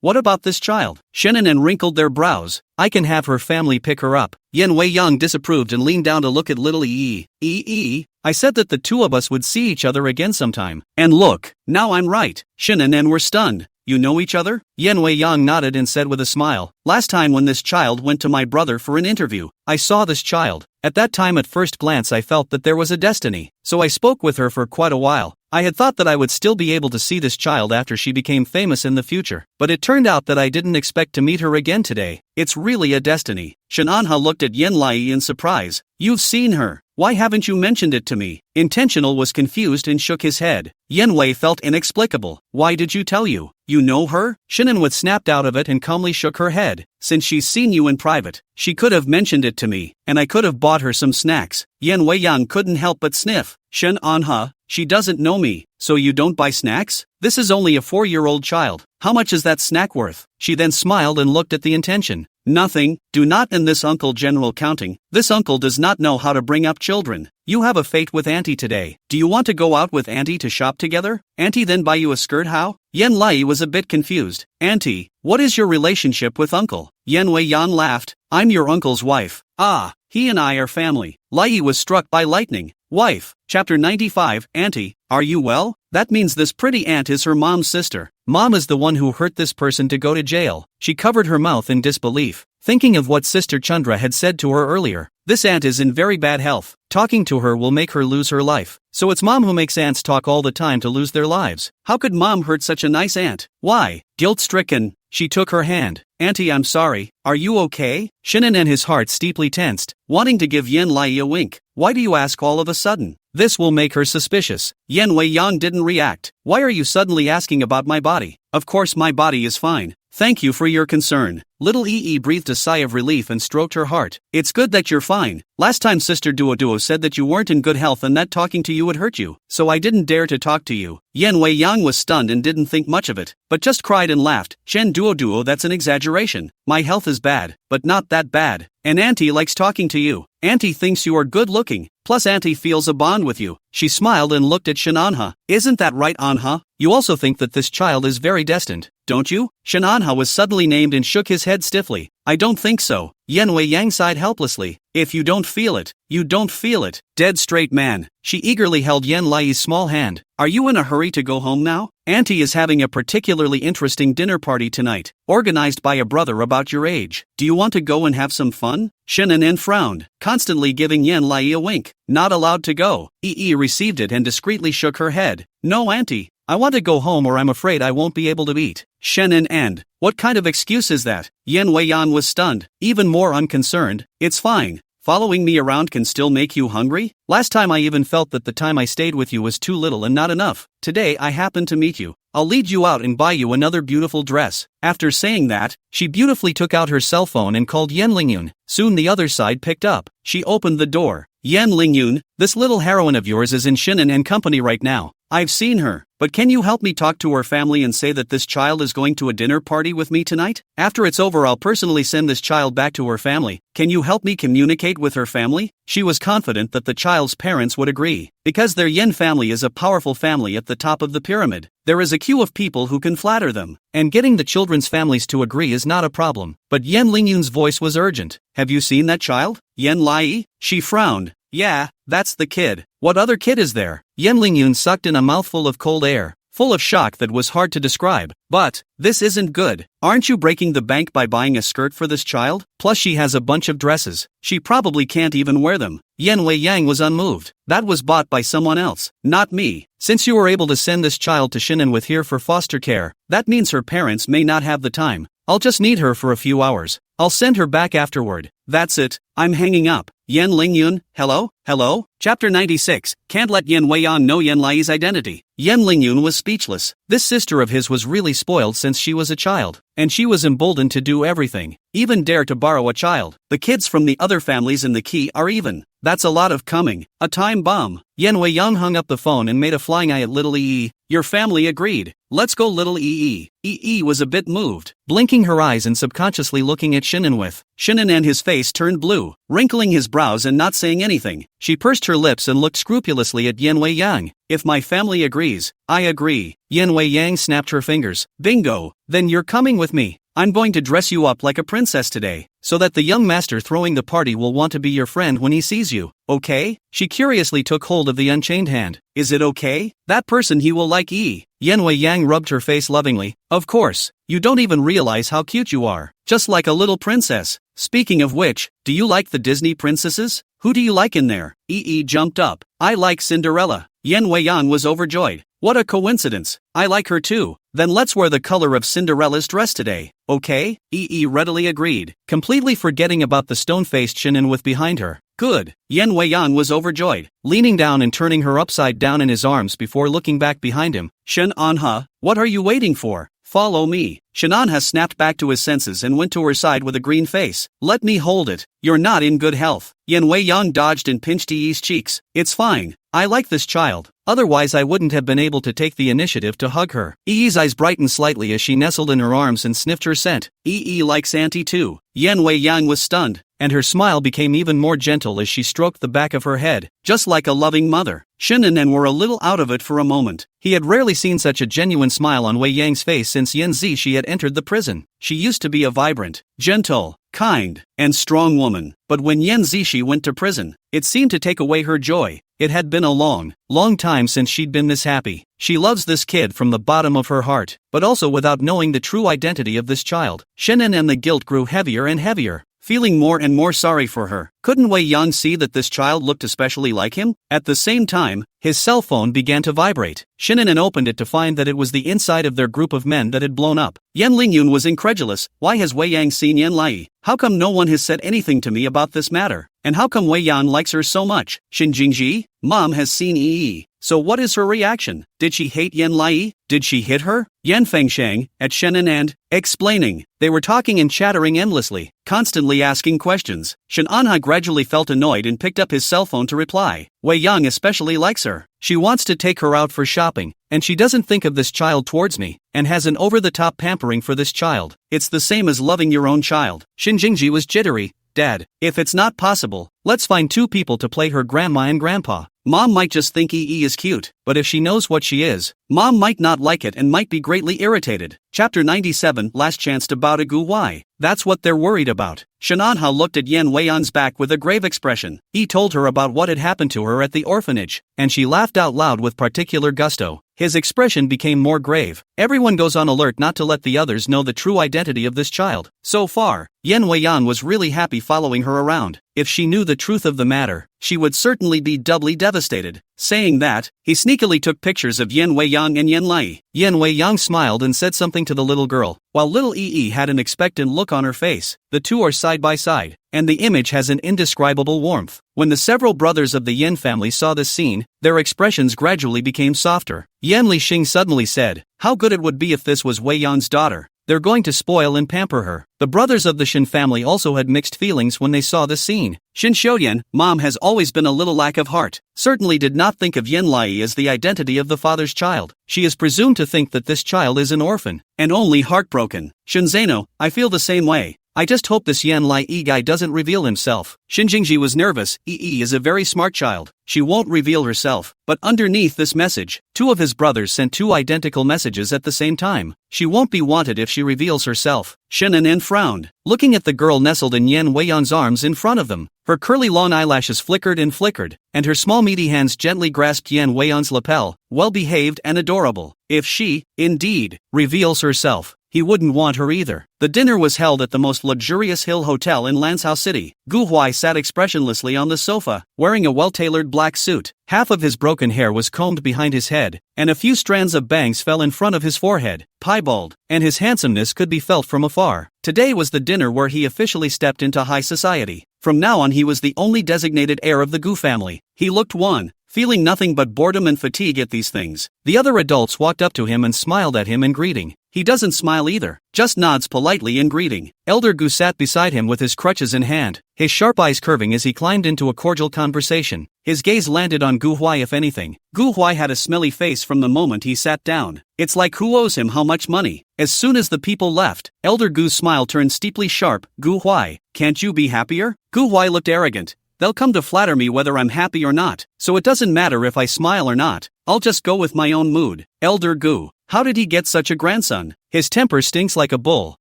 What about this child? Shin wrinkled their brows. I can have her family pick her up. Yan Wei Yang disapproved and leaned down to look at little I said that the two of us would see each other again sometime. And look, now I'm right. Shin were stunned. You know each other? Yan Wei Yang nodded and said with a smile, last time when this child went to my brother for an interview, I saw this child. At that time at first glance I felt that there was a destiny, so I spoke with her for quite a while. I had thought that I would still be able to see this child after she became famous in the future, but it turned out that I didn't expect to meet her again today. It's really a destiny. Shananha looked at Yen Lai in surprise. You've seen her. Why haven't you mentioned it to me? Intentional was confused and shook his head. Yen Wei felt inexplicable. Why did you tell you? You know her? Shinanwith snapped out of it and calmly shook her head. Since she's seen you in private, she could have mentioned it to me, and I could have bought her some snacks. Yen Wei Yang couldn't help but sniff. Shananha, she doesn't know me, so you don't buy snacks? This is only a 4-year-old child. How much is that snack worth? She then smiled and looked at the intention. Nothing. Do not in this uncle general counting. This uncle does not know how to bring up children. You have a fate with Auntie today. Do you want to go out with Auntie to shop together? Auntie then buy you a skirt how? Yen Lai was a bit confused. Auntie, what is your relationship with uncle? Yen Wei Yan laughed. I'm your uncle's wife. Ah, he and I are family. Lai was struck by lightning. Wife. Chapter 95. Auntie, are you well? That means this pretty aunt is her mom's sister. Mom is the one who hurt this person to go to jail. She covered her mouth in disbelief, thinking of what Sister Chandra had said to her earlier. This aunt is in very bad health. Talking to her will make her lose her life. So it's mom who makes aunts talk all the time to lose their lives. How could mom hurt such a nice aunt? Why? Guilt-stricken, she took her hand. Auntie, I'm sorry. Are you okay? Shinan and his heart steeply tensed, wanting to give Yen Lai a wink. Why do you ask all of a sudden? This will make her suspicious. Yen Wei Yang didn't react. Why are you suddenly asking about my body? Of course my body is fine. Thank you for your concern. Little Yi breathed a sigh of relief and stroked her heart. It's good that you're fine. Last time Sister Duo said that you weren't in good health and that talking to you would hurt you, so I didn't dare to talk to you. Yen Wei Yang was stunned and didn't think much of it, but just cried and laughed. Shen Duo, that's an exaggeration. My health is bad, but not that bad. And Auntie likes talking to you. Auntie thinks you are good looking, plus Auntie feels a bond with you. She smiled and looked at Shananha. Isn't that right, Anha? You also think that this child is very destined, don't you? Shananha was suddenly named and shook his head stiffly. I don't think so. Yen Wei Yang sighed helplessly. If you don't feel it, you don't feel it. Dead straight man. She eagerly held Yen Lai's small hand. Are you in a hurry to go home now? Auntie is having a particularly interesting dinner party tonight, organized by a brother about your age. Do you want to go and have some fun? Shannon frowned, constantly giving Yen Lai a wink. Not allowed to go. Yi received it and discreetly shook her head. No, Auntie. I want to go home or I'm afraid I won't be able to eat. Shannon and. What kind of excuse is that? Yen Wei Yan was stunned, even more unconcerned. It's fine. Following me around can still make you hungry? Last time I even felt that the time I stayed with you was too little and not enough. Today I happened to meet you. I'll lead you out and buy you another beautiful dress. After saying that, she beautifully took out her cell phone and called Yen Lingyun. Soon the other side picked up. She opened the door. Yen Lingyun, this little heroine of yours is in Shinan and company right now. I've seen her, but can you help me talk to her family and say that this child is going to a dinner party with me tonight? After it's over I'll personally send this child back to her family. Can you help me communicate with her family? She was confident that the child's parents would agree, because their Yen family is a powerful family at the top of the pyramid. There is a queue of people who can flatter them, and getting the children's families to agree is not a problem. But Yen Lingyun's voice was urgent. Have you seen that child? Yen Lai? She frowned. Yeah, that's the kid. What other kid is there? Yen Lingyun sucked in a mouthful of cold air, full of shock that was hard to describe. But, this isn't good. Aren't you breaking the bank by buying a skirt for this child? Plus she has a bunch of dresses. She probably can't even wear them. Yen Wei Yang was unmoved. That was bought by someone else, not me. Since you were able to send this child to Shinan with here for foster care, that means her parents may not have the time. I'll just need her for a few hours. I'll send her back afterward. That's it. I'm hanging up. Yen Lingyun, hello? Hello? Chapter 96. Can't let Yen Wei Yan know Yen Lai's identity. Yen Lingyun was speechless. This sister of his was really spoiled since she was a child, and she was emboldened to do everything, even dare to borrow a child. The kids from the other families in the key are even. That's a lot of coming. A time bomb. Yen Wei Yang hung up the phone and made a flying eye at little Yi. Your family agreed. Let's go, little Yi. Yi was a bit moved, blinking her eyes and subconsciously looking at Shinan with. Shinan and his face turned blue, wrinkling his brows and not saying anything. She pursed her lips and looked scrupulously at Yen Wei Yang. If my family agrees, I agree. Yen Wei Yang snapped her fingers. Bingo. Then you're coming with me. I'm going to dress you up like a princess today, so that the young master throwing the party will want to be your friend when he sees you, okay? She curiously took hold of the unchained hand. Is it okay? That person he will like Yi. Yen Wei Yang rubbed her face lovingly. Of course. You don't even realize how cute you are. Just like a little princess. Speaking of which, do you like the Disney princesses? Who do you like in there? Yi jumped up. I like Cinderella. Yan Weiyan was overjoyed. What a coincidence. I like her too. Then let's wear the color of Cinderella's dress today, okay? Yi readily agreed, completely forgetting about the stone-faced Shannon with behind her. Good. Yan Weiyan was overjoyed, leaning down and turning her upside down in his arms before looking back behind him. Shen Anha, what are you waiting for? Follow me. Shen Anha snapped back to his senses and went to her side with a green face. Let me hold it. You're not in good health. Yan Weiyan dodged and pinched Yi's cheeks. It's fine. I like this child. Otherwise I wouldn't have been able to take the initiative to hug her. Yi's eyes brightened slightly as she nestled in her arms and sniffed her scent. Yi likes Auntie too. Yan Weiyan was stunned, and her smile became even more gentle as she stroked the back of her head, just like a loving mother. Shen and Nen were a little out of it for a moment. He had rarely seen such a genuine smile on Wei Yang's face since Yan Zishi had entered the prison. She used to be a vibrant, gentle, kind, and strong woman, but when Yan Zishi went to prison, it seemed to take away her joy. It had been a long, long time since she'd been this happy. She loves this kid from the bottom of her heart, but also without knowing the true identity of this child. Shen and the guilt grew heavier and heavier. Feeling more and more sorry for her, couldn't Wei Yan see that this child looked especially like him? At the same time, his cell phone began to vibrate. Shinanen opened it to find that it was the inside of their group of men that had blown up. Yan Lingyun was incredulous. Why has Wei Yang seen Yan Lai? How come no one has said anything to me about this matter? And how come Wei Yan likes her so much? Shin Jingji, Mom has seen Yi. So what is her reaction? Did she hate Yan Lai? Did she hit her? Yan Fengsheng, at Shenan and, explaining. They were talking and chattering endlessly, constantly asking questions. Shen Anha gradually felt annoyed and picked up his cell phone to reply. Wei Yang especially likes her. She wants to take her out for shopping, and she doesn't think of this child towards me, and has an over-the-top pampering for this child. It's the same as loving your own child. Shin Jingji was jittery. Dad, if it's not possible, let's find two people to play her grandma and grandpa. Mom might just think EE is cute, but if she knows what she is, Mom might not like it and might be greatly irritated. Chapter 97, Last Chance to Bow to Gu Wai. That's what they're worried about. Shananha looked at Yan Weian's back with a grave expression. He told her about what had happened to her at the orphanage, and she laughed out loud with particular gusto. His expression became more grave. Everyone goes on alert not to let the others know the true identity of this child. So far, Yan Weiyan was really happy following her around. If she knew the truth of the matter, she would certainly be doubly devastated. Saying that, he sneakily took pictures of Yan Weiyang and Yan Lai. Yan Weiyang smiled and said something to the little girl, while little Yi had an expectant look on her face. The two are side by side, and the image has an indescribable warmth. When the several brothers of the Yin family saw this scene, their expressions gradually became softer. Yan Lixing suddenly said, "How good it would be if this was Wei Yan's daughter. They're going to spoil and pamper her." The brothers of the Shin family also had mixed feelings when they saw this scene. Shin Shoyan, Mom has always been a little lack of heart. Certainly did not think of Yan Lai as the identity of the father's child. She is presumed to think that this child is an orphan, and only heartbroken. Shin Zeno, I feel the same way. I just hope this Yan Lai guy doesn't reveal himself. Shin Jingji was nervous. Is a very smart child. She won't reveal herself. But underneath this message, two of his brothers sent two identical messages at the same time. She won't be wanted if she reveals herself. Shen Anen frowned, looking at the girl nestled in Yan Weiyan's arms in front of them. Her curly long eyelashes flickered and flickered, and her small meaty hands gently grasped Yan Weiyan's lapel, well-behaved and adorable. If she, indeed, reveals herself, he wouldn't want her either. The dinner was held at the most luxurious hill hotel in Lansao City. Gu Huai sat expressionlessly on the sofa, wearing a well-tailored black suit. Half of his broken hair was combed behind his head, and a few strands of bangs fell in front of his forehead, piebald, and his handsomeness could be felt from afar. Today was the dinner where he officially stepped into high society. From now on he was the only designated heir of the Gu family. He looked wan, feeling nothing but boredom and fatigue at these things. The other adults walked up to him and smiled at him in greeting. He doesn't smile either, just nods politely in greeting. Elder Gu sat beside him with his crutches in hand, his sharp eyes curving as he climbed into a cordial conversation. His gaze landed on Gu Huai if anything. Gu Huai had a smelly face from the moment he sat down. It's like who owes him how much money. As soon as the people left, Elder Gu's smile turned steeply sharp. Gu Huai, can't you be happier? Gu Huai looked arrogant. They'll come to flatter me whether I'm happy or not, so it doesn't matter if I smile or not. I'll just go with my own mood. Elder Gu, how did he get such a grandson? His temper stinks like a bull,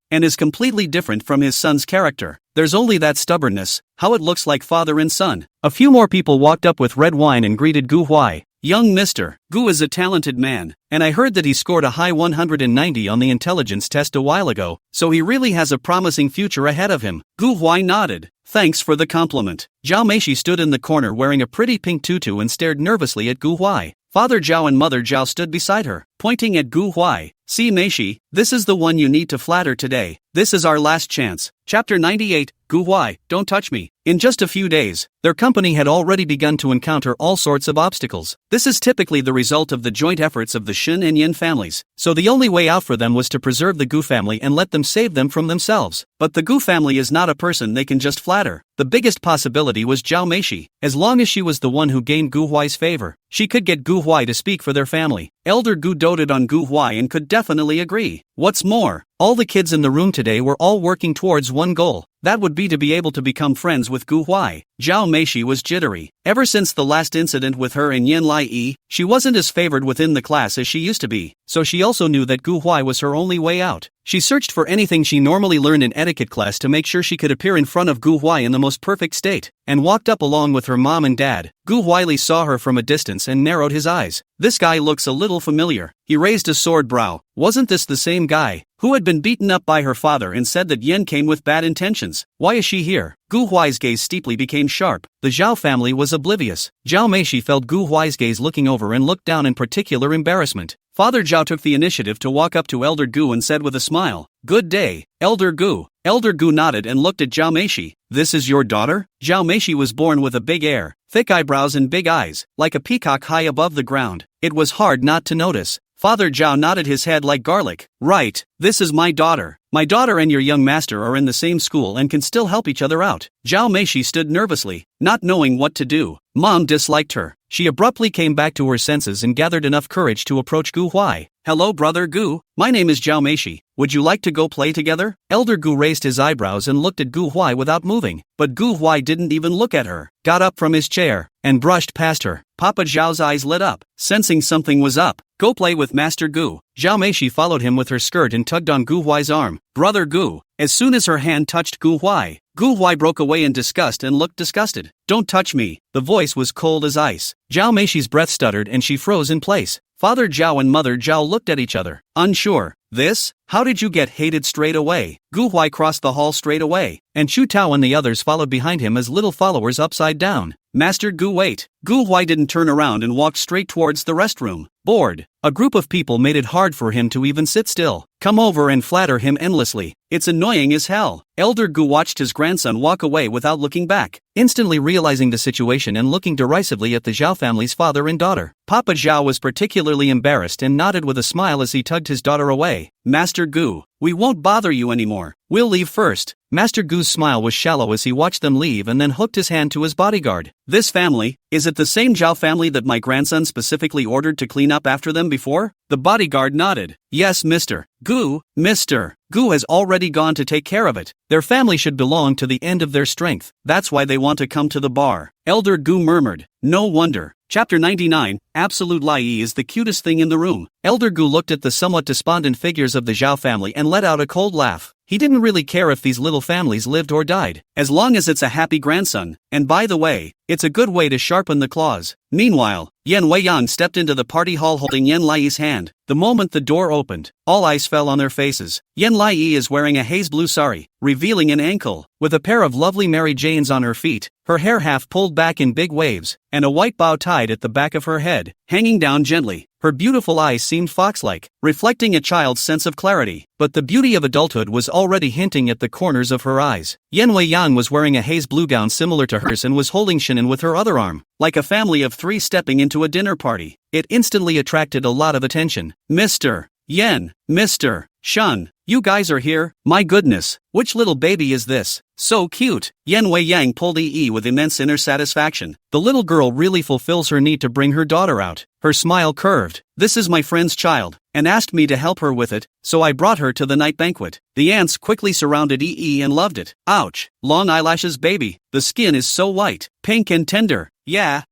and is completely different from his son's character. There's only that stubbornness, how it looks like father and son. A few more people walked up with red wine and greeted Gu Huai. Young mister, Gu is a talented man, and I heard that he scored a high 190 on the intelligence test a while ago, so he really has a promising future ahead of him. Gu Huai nodded, thanks for the compliment. Zhao Meishi stood in the corner wearing a pretty pink tutu and stared nervously at Gu Huai. Father Zhao and Mother Zhao stood beside her, pointing at Gu Huai. See Meishi, this is the one you need to flatter today. This is our last chance. Chapter 98, Gu Huai, don't touch me. In just a few days, their company had already begun to encounter all sorts of obstacles. This is typically the result of the joint efforts of the Shin and Yin families, so the only way out for them was to preserve the Gu family and let them save them from themselves. But the Gu family is not a person they can just flatter. The biggest possibility was Zhao Meishi. As long as she was the one who gained Gu Huai's favor, she could get Gu Huai to speak for their family. Elder Gu doted on Gu Huai and could definitely agree. What's more, all the kids in the room today were all working towards one goal. That would be to be able to become friends with Gu Huai. Zhao Meishi was jittery. Ever since the last incident with her and Yin Lai, she wasn't as favored within the class as she used to be, so she also knew that Gu Huai was her only way out. She searched for anything she normally learned in etiquette class to make sure she could appear in front of Gu Huai in the most perfect state, and walked up along with her mom and dad. Gu Huai saw her from a distance and narrowed his eyes. This guy looks a little familiar. He raised a sword brow. Wasn't this the same guy who had been beaten up by her father and said that Yen came with bad intentions? Why is she here? Gu Huai's gaze steeply became sharp. The Zhao family was oblivious. Zhao Meishi felt Gu Huai's gaze looking over and looked down in particular embarrassment. Father Zhao took the initiative to walk up to Elder Gu and said with a smile, "Good day, Elder Gu." Elder Gu nodded and looked at Zhao Meishi. "This is your daughter?" Zhao Meishi was born with a big air, thick eyebrows and big eyes, like a peacock high above the ground. It was hard not to notice. Father Zhao nodded his head like garlic. "Right, this is my daughter. My daughter and your young master are in the same school and can still help each other out." Zhao Meishi stood nervously, not knowing what to do. Mom disliked her. She abruptly came back to her senses and gathered enough courage to approach Gu Huai. "Hello brother Gu, my name is Zhao Meishi. Would you like to go play together?" Elder Gu raised his eyebrows and looked at Gu Huai without moving, but Gu Huai didn't even look at her, got up from his chair, and brushed past her. Papa Zhao's eyes lit up, sensing something was up. "Go play with Master Gu." Zhao Meishi followed him with her skirt and tugged on Gu Huai's arm. "Brother Gu." As soon as her hand touched Gu Huai broke away in disgust and looked disgusted. "Don't touch me." The voice was cold as ice. Zhao Meishi's breath stuttered and she froze in place. Father Zhao and Mother Zhao looked at each other, unsure. "This? How did you get hated straight away?" Gu Huai crossed the hall straight away, and Chu Tao and the others followed behind him as little followers upside down. "Master Gu, wait." Gu Huai didn't turn around and walked straight towards the restroom. Bored, a group of people made it hard for him to even sit still. Come over and flatter him endlessly. It's annoying as hell. Elder Gu watched his grandson walk away without looking back, instantly realizing the situation and looking derisively at the Zhao family's father and daughter. Papa Zhao was particularly embarrassed and nodded with a smile as he tugged his daughter away. "Master Gu, we won't bother you anymore. We'll leave first." Master Gu's smile was shallow as he watched them leave and then hooked his hand to his bodyguard. "This family, is it the same Zhao family that my grandson specifically ordered to clean up after them before?" The bodyguard nodded. "Yes, Mr. Gu. Mr. Gu has already gone to take care of it. Their family should belong to the end of their strength. That's why they want to come to the bar." Elder Gu murmured. "No wonder." Chapter 99, Absolute Lai is the cutest thing in the room. Elder Gu looked at the somewhat despondent figures of the Zhao family and let out a cold laugh. He didn't really care if these little families lived or died, as long as it's a happy grandson, and by the way, it's a good way to sharpen the claws. Meanwhile, Yan Weiyan stepped into the party hall holding Yan Lai's hand. The moment the door opened, all eyes fell on their faces. Yan Lai is wearing a haze blue sari, revealing an ankle, with a pair of lovely Mary Janes on her feet, her hair half pulled back in big waves, and a white bow tied at the back of her head, hanging down gently. Her beautiful eyes seemed fox-like, reflecting a child's sense of clarity, but the beauty of adulthood was already hinting at the corners of her eyes. Yan Weiyan was wearing a haze blue gown similar to hers and was holding Shannon with her other arm, like a family of three stepping into a dinner party. It instantly attracted a lot of attention. "Mr. Yan, Mr. Shun, you guys are here? My goodness, which little baby is this? So cute." Yan Wei Yang pulled EE with immense inner satisfaction. The little girl really fulfills her need to bring her daughter out. Her smile curved. "This is my friend's child, and asked me to help her with it, so I brought her to the night banquet." The ants quickly surrounded EE and loved it. "Ouch, long eyelashes baby, the skin is so white, pink and tender. Yeah,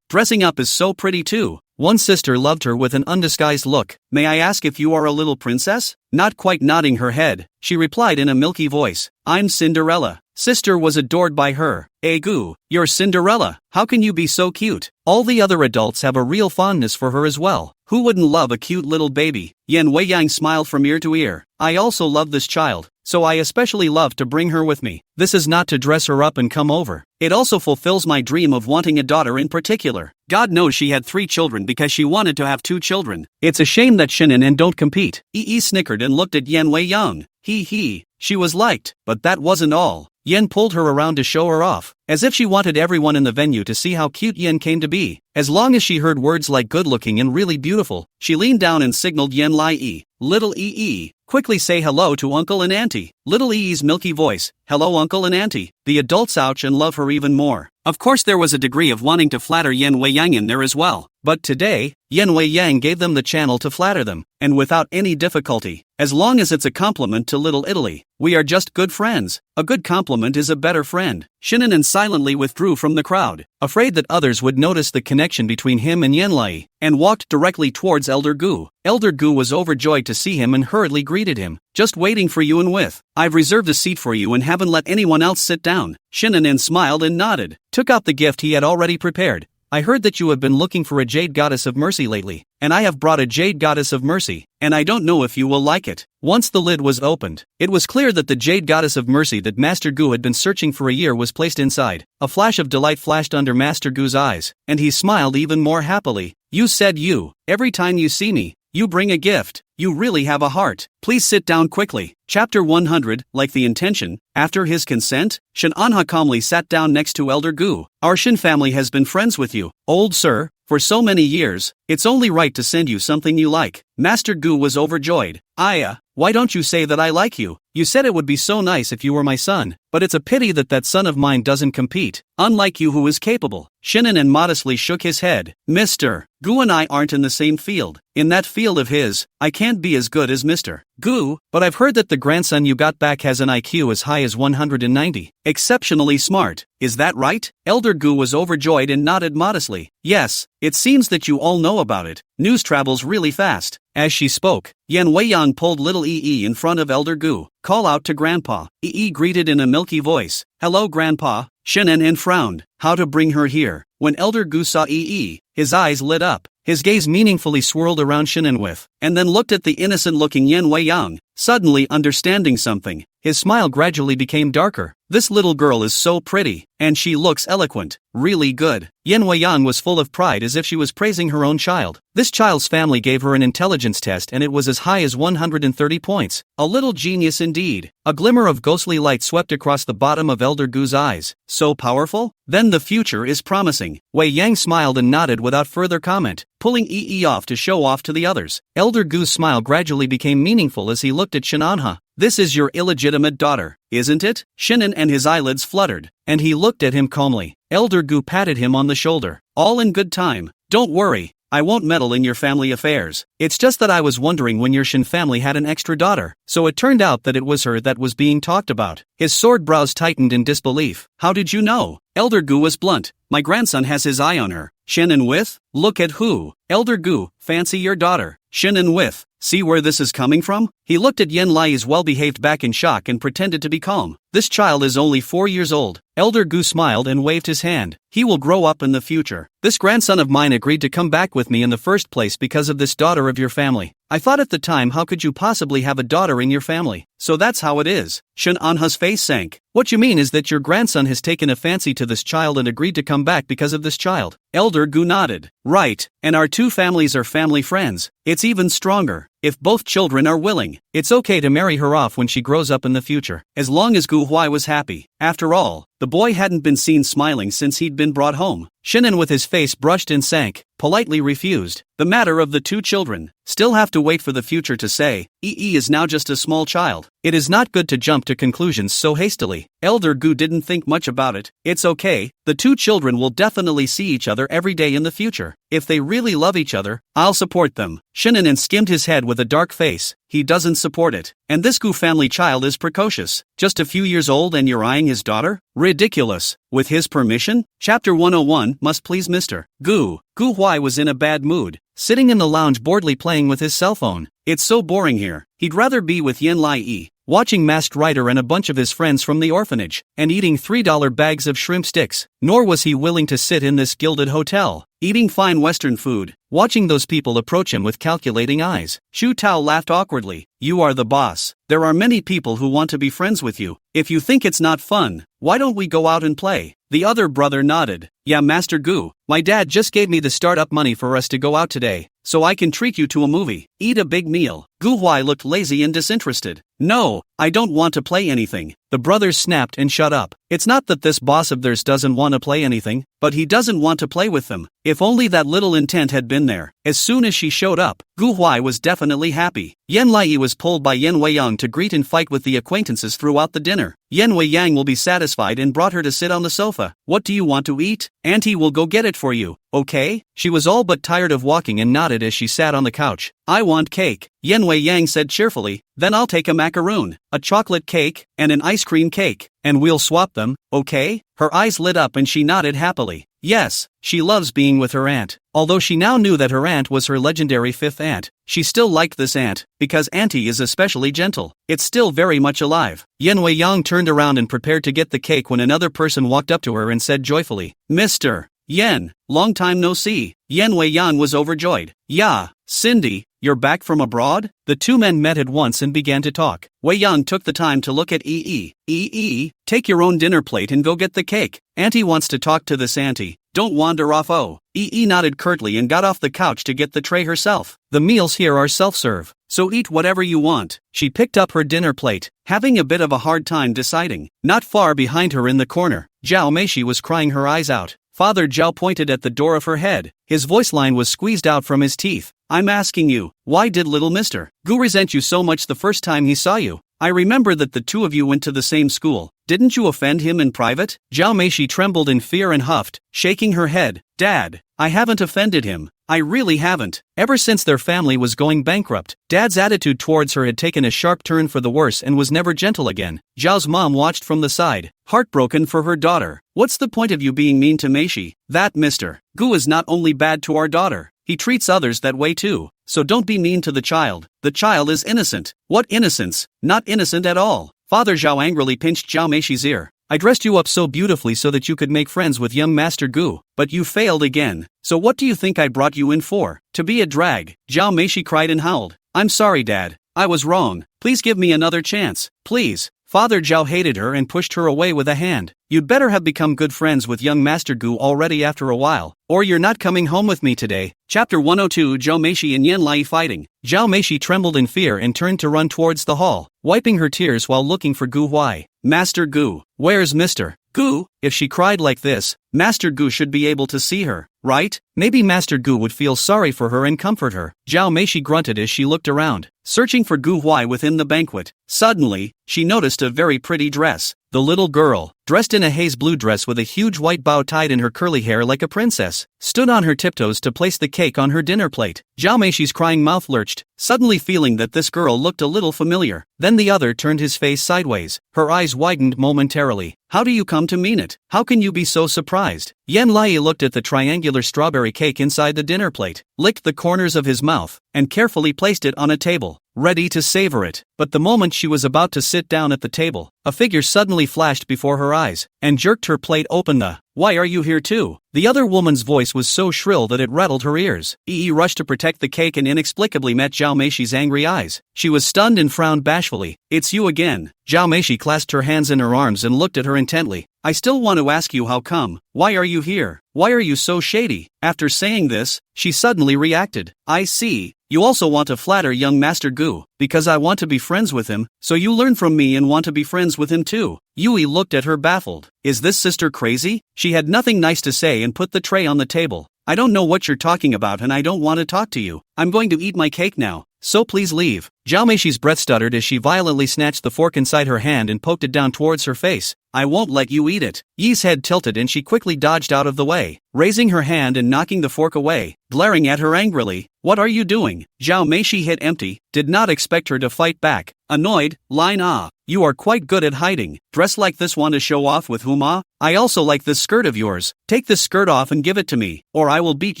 dressing up is so pretty too." One sister loved her with an undisguised look. "May I ask if you are a little princess?" Not quite nodding her head, she replied in a milky voice, "I'm Cinderella." Sister was adored by her. "Gu, you're Cinderella, how can you be so cute?" All the other adults have a real fondness for her as well. Who wouldn't love a cute little baby? Yan Weiyang smiled from ear to ear. I also love this child, so I especially love to bring her with me. This is not to dress her up and come over. It also fulfills my dream of wanting a daughter in particular. God knows she had 3 children because she wanted to have 2 children. It's a shame that Shin and don't compete. Yi snickered and looked at Yan Weiyang. He. She was liked, but that wasn't all. Yen pulled her around to show her off, as if she wanted everyone in the venue to see how cute Yen came to be. As long as she heard words like good-looking and really beautiful, she leaned down and signaled Yen Lai. Little Yi, quickly say hello to Uncle and Auntie. Little Yi's milky voice, hello Uncle and Auntie. The adults ouch and love her even more. Of course there was a degree of wanting to flatter Yan Weiyang in there as well. But today, Yan Weiyang gave them the channel to flatter them, and without any difficulty. As long as it's a compliment to Little Italy. We are just good friends. A good compliment is a better friend. Shinanan silently withdrew from the crowd, afraid that others would notice the connection between him and Yanlai, and walked directly towards Elder Gu. Elder Gu was overjoyed to see him and hurriedly greeted him. Just waiting for you and with. I've reserved a seat for you and haven't let anyone else sit down. Shinanan smiled and nodded, took out the gift he had already prepared. I heard that you have been looking for a jade goddess of mercy lately, and I have brought a jade goddess of mercy, and I don't know if you will like it. Once the lid was opened, it was clear that the jade goddess of mercy that Master Gu had been searching for a year was placed inside. A flash of delight flashed under Master Gu's eyes, and he smiled even more happily. You said you, every time you see me, you bring a gift. You really have a heart. Please sit down quickly. Chapter 100, like the intention. After his consent, Shin Anha calmly sat down next to Elder Gu. Our Shin family has been friends with you, old sir, for so many years. It's only right to send you something you like. Master Gu was overjoyed. Aya, why don't you say that I like you? You said it would be so nice if you were my son, but it's a pity that that son of mine doesn't compete, unlike you who is capable. Shinanan modestly shook his head. Mr. Gu and I aren't in the same field. In that field of his, I can't be as good as Mr. Gu, but I've heard that the grandson you got back has an IQ as high as 190. Exceptionally smart. Is that right? Elder Gu was overjoyed and nodded modestly. Yes, it seems that you all know about it. News travels really fast. As she spoke, Yan Weiyang pulled little Yi in front of Elder Gu. Call out to Grandpa. Yi greeted in a milky voice. Hello Grandpa. Shinanan frowned. How to bring her here? When Elder Gu saw Yi, his eyes lit up. His gaze meaningfully swirled around Shinan and then looked at the innocent-looking Yan Weiyang. Suddenly understanding something, his smile gradually became darker. This little girl is so pretty, and she looks eloquent, really good. Yan Weiyang was full of pride as if she was praising her own child. This child's family gave her an intelligence test and it was as high as 130 points. A little genius indeed. A glimmer of ghostly light swept across the bottom of Elder Gu's eyes. So powerful? Then the future is promising. Wei Yang smiled and nodded without further comment, pulling Yi off to show off to the others. Elder Gu's smile gradually became meaningful as he looked at Shinanha. This is your illegitimate daughter, isn't it? Shinan and his eyelids fluttered, and he looked at him calmly. Elder Gu patted him on the shoulder. All in good time. Don't worry, I won't meddle in your family affairs. It's just that I was wondering when your Shin family had an extra daughter, so it turned out that it was her that was being talked about. His sword brows tightened in disbelief. How did you know? Elder Gu was blunt. My grandson has his eye on her. Shinan with? Look at who? Elder Gu, fancy your daughter. Shinan with. See where this is coming from? He looked at Yen Lai's well-behaved back in shock and pretended to be calm. This child is only 4 years old. Elder Gu smiled and waved his hand. He will grow up in the future. This grandson of mine agreed to come back with me in the first place because of this daughter of your family. I thought at the time, how could you possibly have a daughter in your family? So that's how it is. Shun Anha's face sank. What you mean is that your grandson has taken a fancy to this child and agreed to come back because of this child. Elder Gu nodded. Right, and our two families are family friends. It's even stronger. If both children are willing, it's okay to marry her off when she grows up in the future, as long as Gu Huai was happy. After all, the boy hadn't been seen smiling since he'd been brought home. Shinan with his face brushed and sank, politely refused. The matter of the two children, still have to wait for the future to say. Yi is now just a small child. It is not good to jump to conclusions so hastily. Elder Gu didn't think much about it. It's okay, the two children will definitely see each other every day in the future. If they really love each other, I'll support them. Shinanan skimmed his head with a dark face. He doesn't support it. And this Gu family child is precocious. Just a few years old and you're eyeing his daughter? Ridiculous. With his permission? Chapter 101 must please Mr. Gu. Gu Huai was in a bad mood, sitting in the lounge boredly playing with his cell phone. It's so boring here. He'd rather be with Yen Lai, watching Masked Rider and a bunch of his friends from the orphanage, and eating $3 bags of shrimp sticks. Nor was he willing to sit in this gilded hotel. eating fine Western food, watching those people approach him with calculating eyes. Shu Tao laughed awkwardly. You are the boss. There are many people who want to be friends with you. If you think it's not fun, why don't we go out and play? The other brother nodded. Yeah, Master Gu, my dad just gave me the startup money for us to go out today, so I can treat you to a movie, eat a big meal. Gu Huai looked lazy and disinterested. No, I don't want to play anything. The brothers snapped and shut up. It's not that this boss of theirs doesn't want to play anything, but he doesn't want to play with them. If only that little intent had been there. As soon as she showed up, Gu Huai was definitely happy. Yan Lai was pulled by Yan Weiyang to greet and fight with the acquaintances throughout the dinner. Yan Weiyang will be satisfied and brought her to sit on the sofa. What do you want to eat? Auntie will go get it for you, okay? She was all but tired of walking and nodded as she sat on the couch. I want cake, Yan Weiyang said cheerfully. Then I'll take a macaroon, a chocolate cake, and an ice cream cake, and we'll swap them, okay? Her eyes lit up and she nodded happily. Yes, she loves being with her aunt. Although she now knew that her aunt was her legendary fifth aunt, she still liked this aunt, because auntie is especially gentle. It's still very much alive. Yan Weiyang turned around and prepared to get the cake when another person walked up to her and said joyfully, Mr. Yan, long time no see. Yan Weiyang was overjoyed. Yeah, Cindy, you're back from abroad? The two men met at once and began to talk. Weiyang took the time to look at Yi. Take your own dinner plate and go get the cake. Auntie wants to talk to this auntie. Don't wander off. Yi nodded curtly and got off the couch to get the tray herself. The meals here are self-serve, so eat whatever you want. She picked up her dinner plate, having a bit of a hard time deciding. Not far behind her in the corner, Zhao Meishi was crying her eyes out. Father Zhao pointed at the door of her head. His voice line was squeezed out from his teeth. I'm asking you, why did little Mr. Gu resent you so much the first time he saw you? I remember that the two of you went to the same school. Didn't you offend him in private? Zhao Meishi trembled in fear and huffed, shaking her head. Dad, I haven't offended him. I really haven't. Ever since their family was going bankrupt, Dad's attitude towards her had taken a sharp turn for the worse and was never gentle again. Zhao's mom watched from the side, heartbroken for her daughter. What's the point of you being mean to Meishi? That Mr. Gu is not only bad to our daughter, he treats others that way too. So don't be mean to the child. The child is innocent. What innocence? Not innocent at all. Father Zhao angrily pinched Zhao Meishi's ear. I dressed you up so beautifully so that you could make friends with young Master Gu, but you failed again. So what do you think I brought you in for? To be a drag? Zhao Meishi cried and howled. I'm sorry, Dad. I was wrong. Please give me another chance. Please. Father Zhao hated her and pushed her away with a hand. You'd better have become good friends with young Master Gu already after a while, or you're not coming home with me today. Chapter 102 Zhao Meishi and Yan Lai fighting. Zhao Meishi trembled in fear and turned to run towards the hall, wiping her tears while looking for Gu Huai. Master Gu, where's Mr. Gu? If she cried like this, Master Gu should be able to see her, right? Maybe Master Gu would feel sorry for her and comfort her. Zhao Meishi grunted as she looked around, searching for Gu Huai within the banquet. Suddenly, she noticed a very pretty dress. The little girl, dressed in a haze blue dress with a huge white bow tied in her curly hair like a princess, stood on her tiptoes to place the cake on her dinner plate. Zhao Meishi's crying mouth lurched, suddenly feeling that this girl looked a little familiar. Then the other turned his face sideways. Her eyes widened momentarily. How do you come to mean it? How can you be so surprised? Yan Lai looked at the triangular strawberry cake inside the dinner plate, licked the corners of his mouth, and carefully placed it on a table, ready to savor it. But the moment she was about to sit down at the table, a figure suddenly flashed before her eyes, and jerked her plate open. Why are you here too? The other woman's voice was so shrill that it rattled her ears. Yi rushed to protect the cake and inexplicably met Zhao Meishi's angry eyes. She was stunned and frowned bashfully. It's you again. Zhao Meishi clasped her hands in her arms and looked at her intently. I still want to ask you how come. Why are you here? Why are you so shady? After saying this, she suddenly reacted. I see. You also want to flatter young Master Gu, because I want to be friends with him, so you learn from me and want to be friends with him too. Yui looked at her baffled. Is this sister crazy? She had nothing nice to say and put the tray on the table. I don't know what you're talking about and I don't want to talk to you. I'm going to eat my cake now, so please leave. Zhao Meishi's breath stuttered as she violently snatched the fork inside her hand and poked it down towards her face. I won't let you eat it. Yi's head tilted and she quickly dodged out of the way, raising her hand and knocking the fork away, glaring at her angrily. What are you doing? Zhao Meishi hit empty, did not expect her to fight back. Annoyed, line ah. you are quite good at hiding. Dress like this want to show off with Huma? I also like this skirt of yours. Take this skirt off and give it to me, or I will beat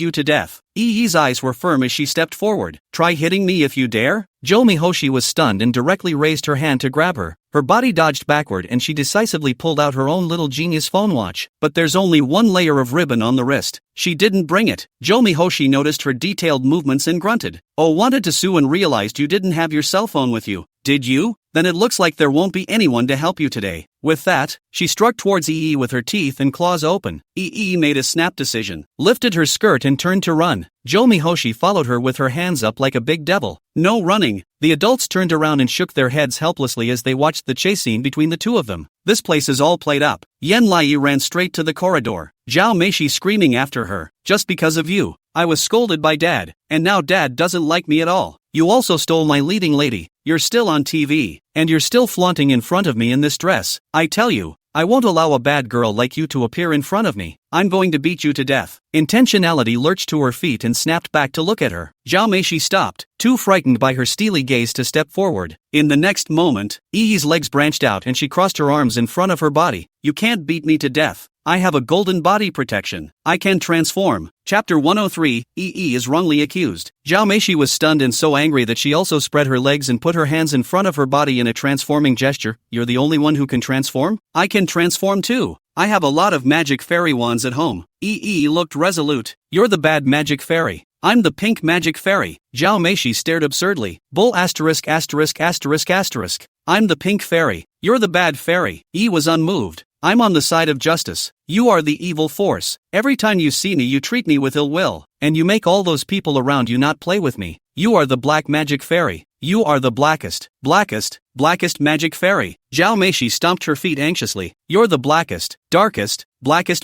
you to death. Yi's eyes were firm as she stepped forward. Try hitting me if you dare? Jo Mihoshi was stunned and directly raised her hand to grab her. Her body dodged backward and she decisively pulled out her own little genius phone watch. But there's only one layer of ribbon on the wrist. She didn't bring it. Jo Mihoshi noticed her detailed movements and grunted. Oh, wanted to sue and realized you didn't have your cell phone with you. Did you? Then it looks like there won't be anyone to help you today. With that, she struck towards Yi with her teeth and claws open. Yi made a snap decision, lifted her skirt and turned to run. Jo Mihoshi followed her with her hands up like a big devil. No running. The adults turned around and shook their heads helplessly as they watched the chase scene between the two of them. This place is all played up. Yan Lai ran straight to the corridor. Zhao Meishi screaming after her. Just because of you, I was scolded by Dad, and now Dad doesn't like me at all. You also stole my leading lady. You're still on TV, and you're still flaunting in front of me in this dress. I tell you, I won't allow a bad girl like you to appear in front of me. I'm going to beat you to death. Intentionality lurched to her feet and snapped back to look at her. Zhao Meishi stopped, too frightened by her steely gaze to step forward. In the next moment, Yi's legs branched out and she crossed her arms in front of her body. You can't beat me to death. I have a golden body protection. I can transform. Chapter 103, Yi is wrongly accused. Zhao Meishi was stunned and so angry that she also spread her legs and put her hands in front of her body in a transforming gesture. You're the only one who can transform? I can transform too. I have a lot of magic fairy wands at home. Yi looked resolute. You're the bad magic fairy. I'm the pink magic fairy. Zhao Meishi stared absurdly. Bull asterisk asterisk asterisk asterisk. I'm the pink fairy. You're the bad fairy. Yi was unmoved. I'm on the side of justice. You are the evil force. Every time you see me you treat me with ill will, and you make all those people around you not play with me. You are the black magic fairy. You are the blackest magic fairy. Zhao Meishi stomped her feet anxiously. You're the blackest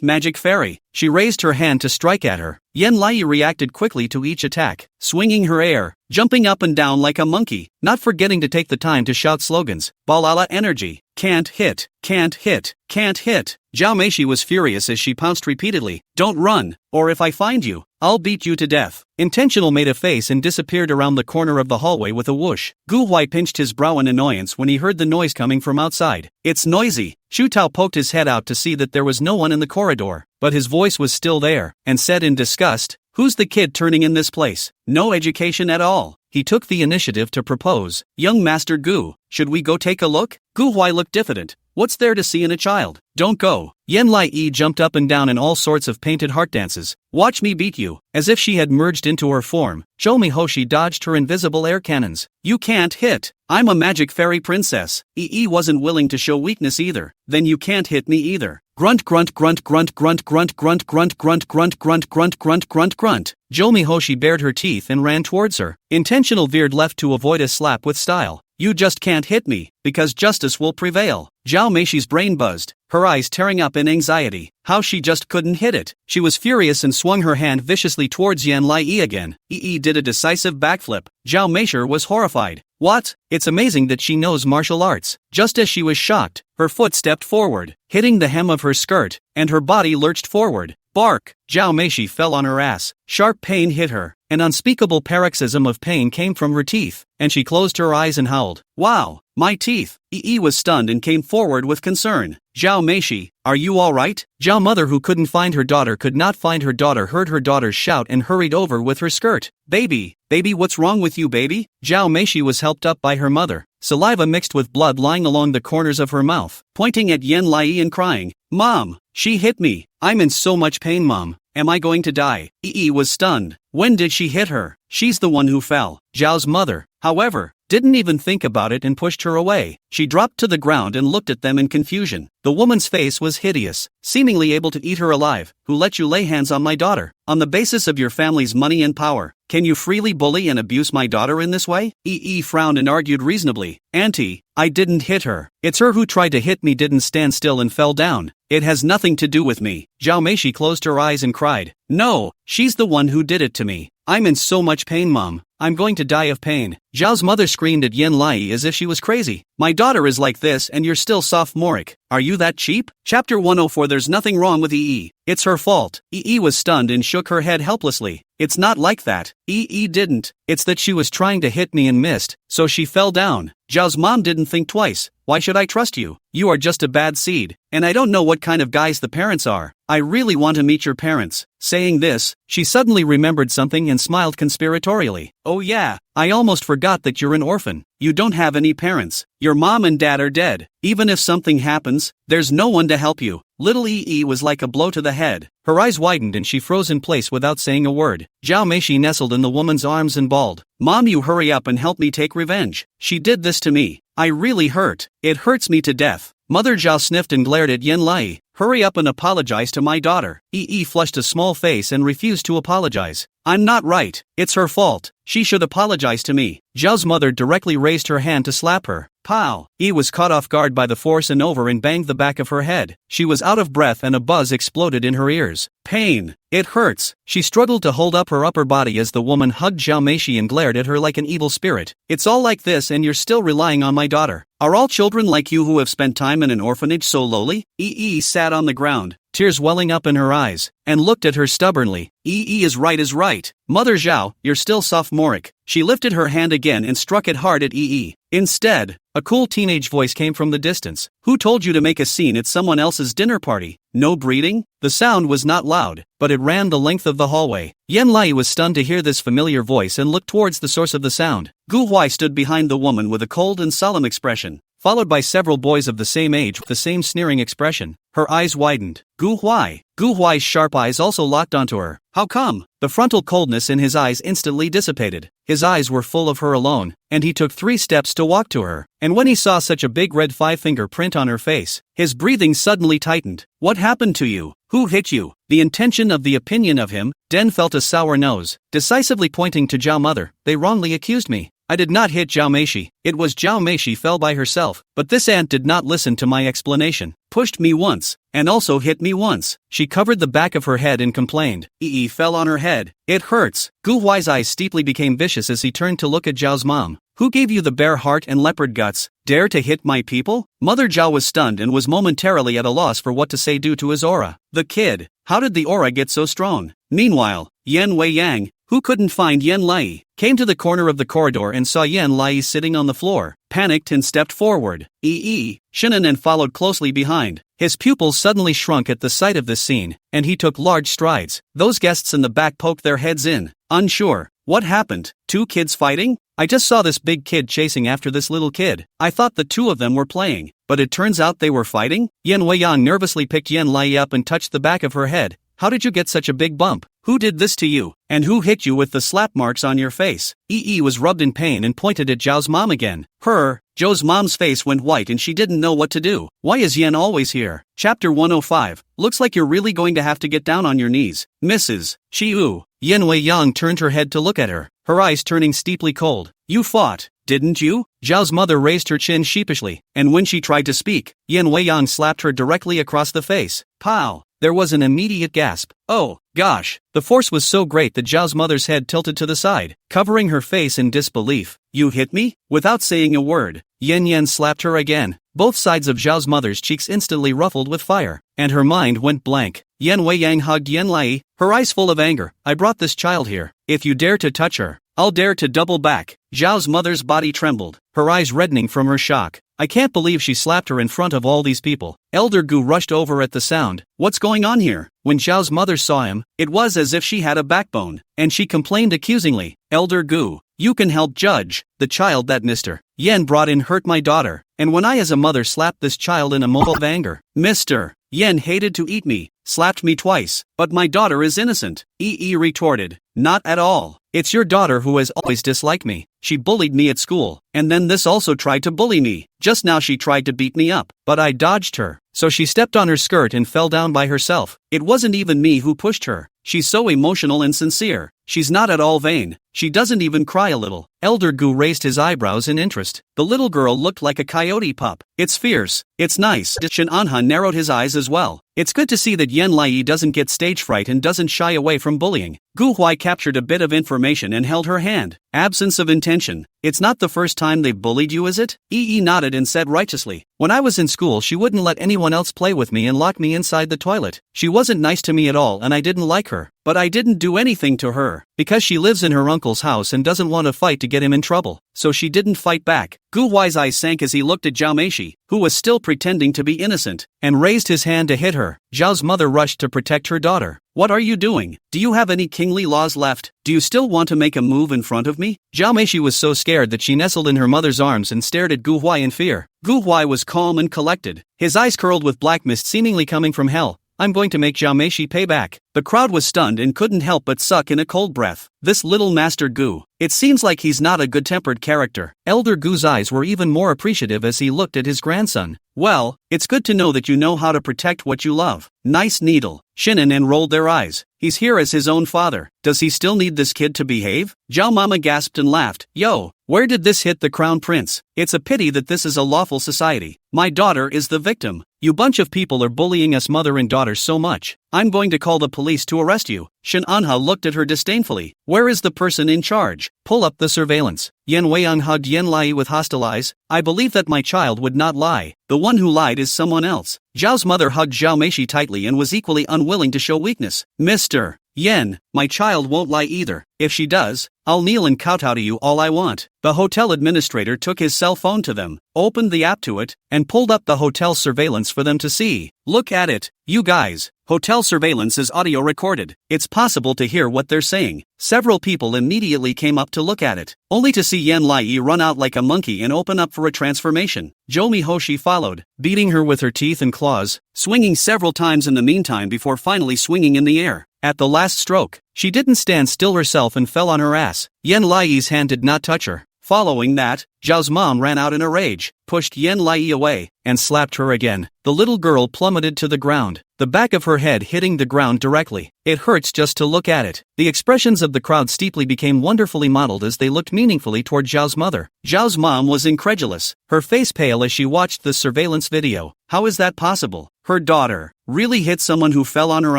magic fairy. She raised her hand to strike at her. Yan Lai reacted quickly to each attack, swinging her hair, jumping up and down like a monkey, not forgetting to take the time to shout slogans. Balala energy. Can't hit, can't hit, can't hit. Zhao Meishi was furious as she pounced repeatedly. Don't run, or if I find you, I'll beat you to death. Intentional made a face and disappeared around the corner of the hallway with a whoosh. Gu Huai pinched his brow in annoyance when he heard the noise coming from outside. It's noisy. Shu Tao poked his head out to see that there was no one in the corridor, but his voice was still there, and said in disgust, who's the kid turning in this place? No education at all. He took the initiative to propose. Young Master Gu, should we go take a look? Gu Huai looked diffident. What's there to see in a child? Don't go. Yan Lai jumped up and down in all sorts of painted heart dances. Watch me beat you. As if she had merged into her form, Jo Mihoshi dodged her invisible air cannons. You can't hit. I'm a magic fairy princess. Yi wasn't willing to show weakness either. Then you can't hit me either. Grunt grunt grunt grunt grunt grunt grunt grunt grunt grunt grunt grunt grunt grunt grunt. Jo Mihoshi bared her teeth and ran towards her. Intentional veered left to avoid a slap with style. You just can't hit me, because justice will prevail. Zhao Meishi's brain buzzed, her eyes tearing up in anxiety. How she just couldn't hit it. She was furious and swung her hand viciously towards Yan Lai again. Yi did a decisive backflip. Zhao Meishi was horrified. What? It's amazing that she knows martial arts. Just as she was shocked, her foot stepped forward, hitting the hem of her skirt, and her body lurched forward. Bark! Zhao Meishi fell on her ass. Sharp pain hit her. An unspeakable paroxysm of pain came from her teeth, and she closed her eyes and howled. Wow! My teeth! Yi was stunned and came forward with concern. Zhao Meishi, are you alright? Zhao mother who couldn't find her daughter could not find her daughter heard her daughter shout and hurried over with her skirt. Baby, what's wrong with you baby? Zhao Meishi was helped up by her mother, saliva mixed with blood lying along the corners of her mouth, pointing at Yan Lai and crying, Mom, she hit me. I'm in so much pain Mom. Am I going to die? Yi was stunned. When did she hit her? She's the one who fell. Zhao's mother, however, didn't even think about it and pushed her away. She dropped to the ground and looked at them in confusion. The woman's face was hideous, seemingly able to eat her alive. Who let you lay hands on my daughter? On the basis of your family's money and power, can you freely bully and abuse my daughter in this way? Yi frowned and argued reasonably. Auntie, I didn't hit her. It's her who tried to hit me didn't stand still and fell down. It has nothing to do with me. Zhao Meishi closed her eyes and cried. No, she's the one who did it to me. I'm in so much pain, Mom. I'm going to die of pain. Zhao's mother screamed at Yen Lai as if she was crazy. My daughter is like this and you're still sophomoric. Are you that cheap? Chapter 104. There's nothing wrong with EE. It's her fault. EE was stunned and shook her head helplessly. It's not like that. EE didn't. It's that she was trying to hit me and missed, so she fell down. Zhao's mom didn't think twice. Why should I trust you? You are just a bad seed, and I don't know what kind of guys the parents are. I really want to meet your parents. Saying this, she suddenly remembered something and smiled conspiratorially. Oh yeah, I almost forgot that you're an orphan. You don't have any parents. Your mom and dad are dead. Even if something happens, there's no one to help you. Little EE was like a blow to the head. Her eyes widened and she froze in place without saying a word. Zhao Meishi nestled in the woman's arms and bawled. Mom, you hurry up and help me take revenge. She did this to me. I really hurt. It hurts me to death. Mother Zhao sniffed and glared at Yen Lai. Hurry up and apologize to my daughter. EE flushed a small face and refused to apologize. I'm not right. It's her fault. She should apologize to me. Zhao's mother directly raised her hand to slap her. Pow! E was caught off guard by the force and over and banged the back of her head. She was out of breath and a buzz exploded in her ears. Pain. It hurts. She struggled to hold up her upper body as the woman hugged Zhao Meishi and glared at her like an evil spirit. It's all like this and you're still relying on my daughter. Are all children like you who have spent time in an orphanage so lowly? EE sat on the ground, tears welling up in her eyes, and looked at her stubbornly. EE is right. Mother Zhao, you're still sophomoric. She lifted her hand again and struck it hard at EE. Instead, a cool teenage voice came from the distance. Who told you to make a scene at someone else's dinner party? No breeding? The sound was not loud, but it ran the length of the hallway. Yen Lai was stunned to hear this familiar voice and looked towards the source of the sound. Gu Huai stood behind the woman with a cold and solemn expression, followed by several boys of the same age with the same sneering expression. Her eyes widened. Gu Huai's sharp eyes also locked onto her. How come? The frontal coldness in his eyes instantly dissipated. His eyes were full of her alone, and he took 3 steps to walk to her. And when he saw such a big red 5-finger print on her face, his breathing suddenly tightened. What happened to you? Who hit you? The intention of the opinion of him. Den felt a sour nose, decisively pointing to Zhao mother. They wrongly accused me. I did not hit Zhao Meishi. It was Zhao Meishi fell by herself, but this aunt did not listen to my explanation. Pushed me once, and also hit me once. She covered the back of her head and complained. EE fell on her head. It hurts. Gu Huai's eyes steeply became vicious as he turned to look at Zhao's mom. Who gave you the bear heart and leopard guts? Dare to hit my people? Mother Zhao was stunned and was momentarily at a loss for what to say due to his aura. The kid. How did the aura get so strong? Meanwhile, Yen Wei Yang, who couldn't find Yen Lai, came to the corner of the corridor and saw Yen Lai sitting on the floor, panicked and stepped forward. Shinan and followed closely behind. His pupils suddenly shrunk at the sight of this scene, and he took large strides. Those guests in the back poked their heads in, unsure. What happened? 2 kids fighting? I just saw this big kid chasing after this little kid. I thought the 2 of them were playing, but it turns out they were fighting? Yen Weiyang nervously picked Yen Lai up and touched the back of her head. How did you get such a big bump? Who did this to you? And who hit you with the slap marks on your face? EE was rubbed in pain and pointed at Zhao's mom again. Zhou's mom's face went white and she didn't know what to do. Why is Yen always here? Chapter 105. Looks like you're really going to have to get down on your knees. Mrs. Shiu. Yen Wei Yang turned her head to look at her, her eyes turning steeply cold. You fought, didn't you? Zhao's mother raised her chin sheepishly, and when she tried to speak, Yen Wei Yang slapped her directly across the face. Pow! There was an immediate gasp. Oh, gosh. The force was so great that Zhao's mother's head tilted to the side, covering her face in disbelief. You hit me? Without saying a word, Yen slapped her again. Both sides of Zhao's mother's cheeks instantly ruffled with fire, and her mind went blank. Yen Wei Yang hugged Yen Lai, her eyes full of anger. I brought this child here. If you dare to touch her, I'll dare to double back. Zhao's mother's body trembled, her eyes reddening from her shock. I can't believe she slapped her in front of all these people. Elder Gu rushed over at the sound. What's going on here? When Zhao's mother saw him, it was as if she had a backbone, and she complained accusingly. Elder Gu, you can help judge. The child that Mr. Yen brought in hurt my daughter, and when I as a mother slapped this child in a moment of anger, Mr. Yen hated to eat me, slapped me twice, but my daughter is innocent. EE retorted. Not at all. It's your daughter who has always disliked me. She bullied me at school, and then this also tried to bully me. Just now she tried to beat me up, but I dodged her. so she stepped on her skirt and fell down by herself. It wasn't even me who pushed her. She's so emotional and sincere. She's not at all vain. She doesn't even cry a little. Elder Gu raised his eyebrows in interest. The little girl looked like a coyote pup. It's fierce. It's nice. Shin Anha narrowed his eyes as well. It's good to see that Yen Lai doesn't get stage fright and doesn't shy away from bullying. Gu Huai captured a bit of information and held her hand. Absence of intention. It's not the first time they've bullied you, is it? Yi nodded and said righteously. When I was in school, she wouldn't let anyone else play with me and lock me inside the toilet. She wasn't nice to me at all and I didn't like her. But I didn't do anything to her, because she lives in her uncle's house and doesn't want to fight to get him in trouble, so she didn't fight back. Gu Huai's eyes sank as he looked at Zhao Meishi, who was still pretending to be innocent, and raised his hand to hit her. Zhao's mother rushed to protect her daughter. What are you doing? Do you have any kingly laws left? Do you still want to make a move in front of me? Zhao Meishi was so scared that she nestled in her mother's arms and stared at Gu Huai in fear. Gu Huai was calm and collected, his eyes curled with black mist seemingly coming from hell. I'm going to make Zhao Meishi pay back. The crowd was stunned and couldn't help but suck in a cold breath. This little Master Gu. It seems like he's not a good-tempered character. Elder Gu's eyes were even more appreciative as he looked at his grandson. Well, it's good to know that you know how to protect what you love. Nice needle. Shinan rolled their eyes. He's here as his own father. Does he still need this kid to behave? Zhao Mama gasped and laughed. Yo, where did this hit the crown prince? It's a pity that this is a lawful society. My daughter is the victim. You bunch of people are bullying us mother and daughter so much. I'm going to call the police to arrest you. Shin Anha looked at her disdainfully. Where is the person in charge? Pull up the surveillance. Yen Weiyang hugged Yen Lai with hostile eyes. I believe that my child would not lie. The one who lied is someone else. Zhao's mother hugged Zhao Meishi tightly and was equally unwilling to show weakness. Mr. Yen, my child won't lie either. If she does, I'll kneel and kowtow to you all I want. The hotel administrator took his cell phone to them, opened the app to it, and pulled up the hotel surveillance for them to see. Look at it, you guys. Hotel surveillance is audio recorded. It's possible to hear what they're saying. Several people immediately came up to look at it, only to see Yen Lai run out like a monkey and open up for a transformation. Jomi Hoshi followed, beating her with her teeth and claws, swinging several times in the meantime before finally swinging in the air. At the last stroke, she didn't stand still herself and fell on her ass. Yen Lai's hand did not touch her. Following that, Zhao's mom ran out in a rage, pushed Yen Lai away, and slapped her again. The little girl plummeted to the ground, the back of her head hitting the ground directly. It hurts just to look at it. The expressions of the crowd steeply became wonderfully modeled as they looked meaningfully toward Zhao's mother. Zhao's mom was incredulous, her face pale as she watched the surveillance video. How is that possible? Her daughter really hit someone who fell on her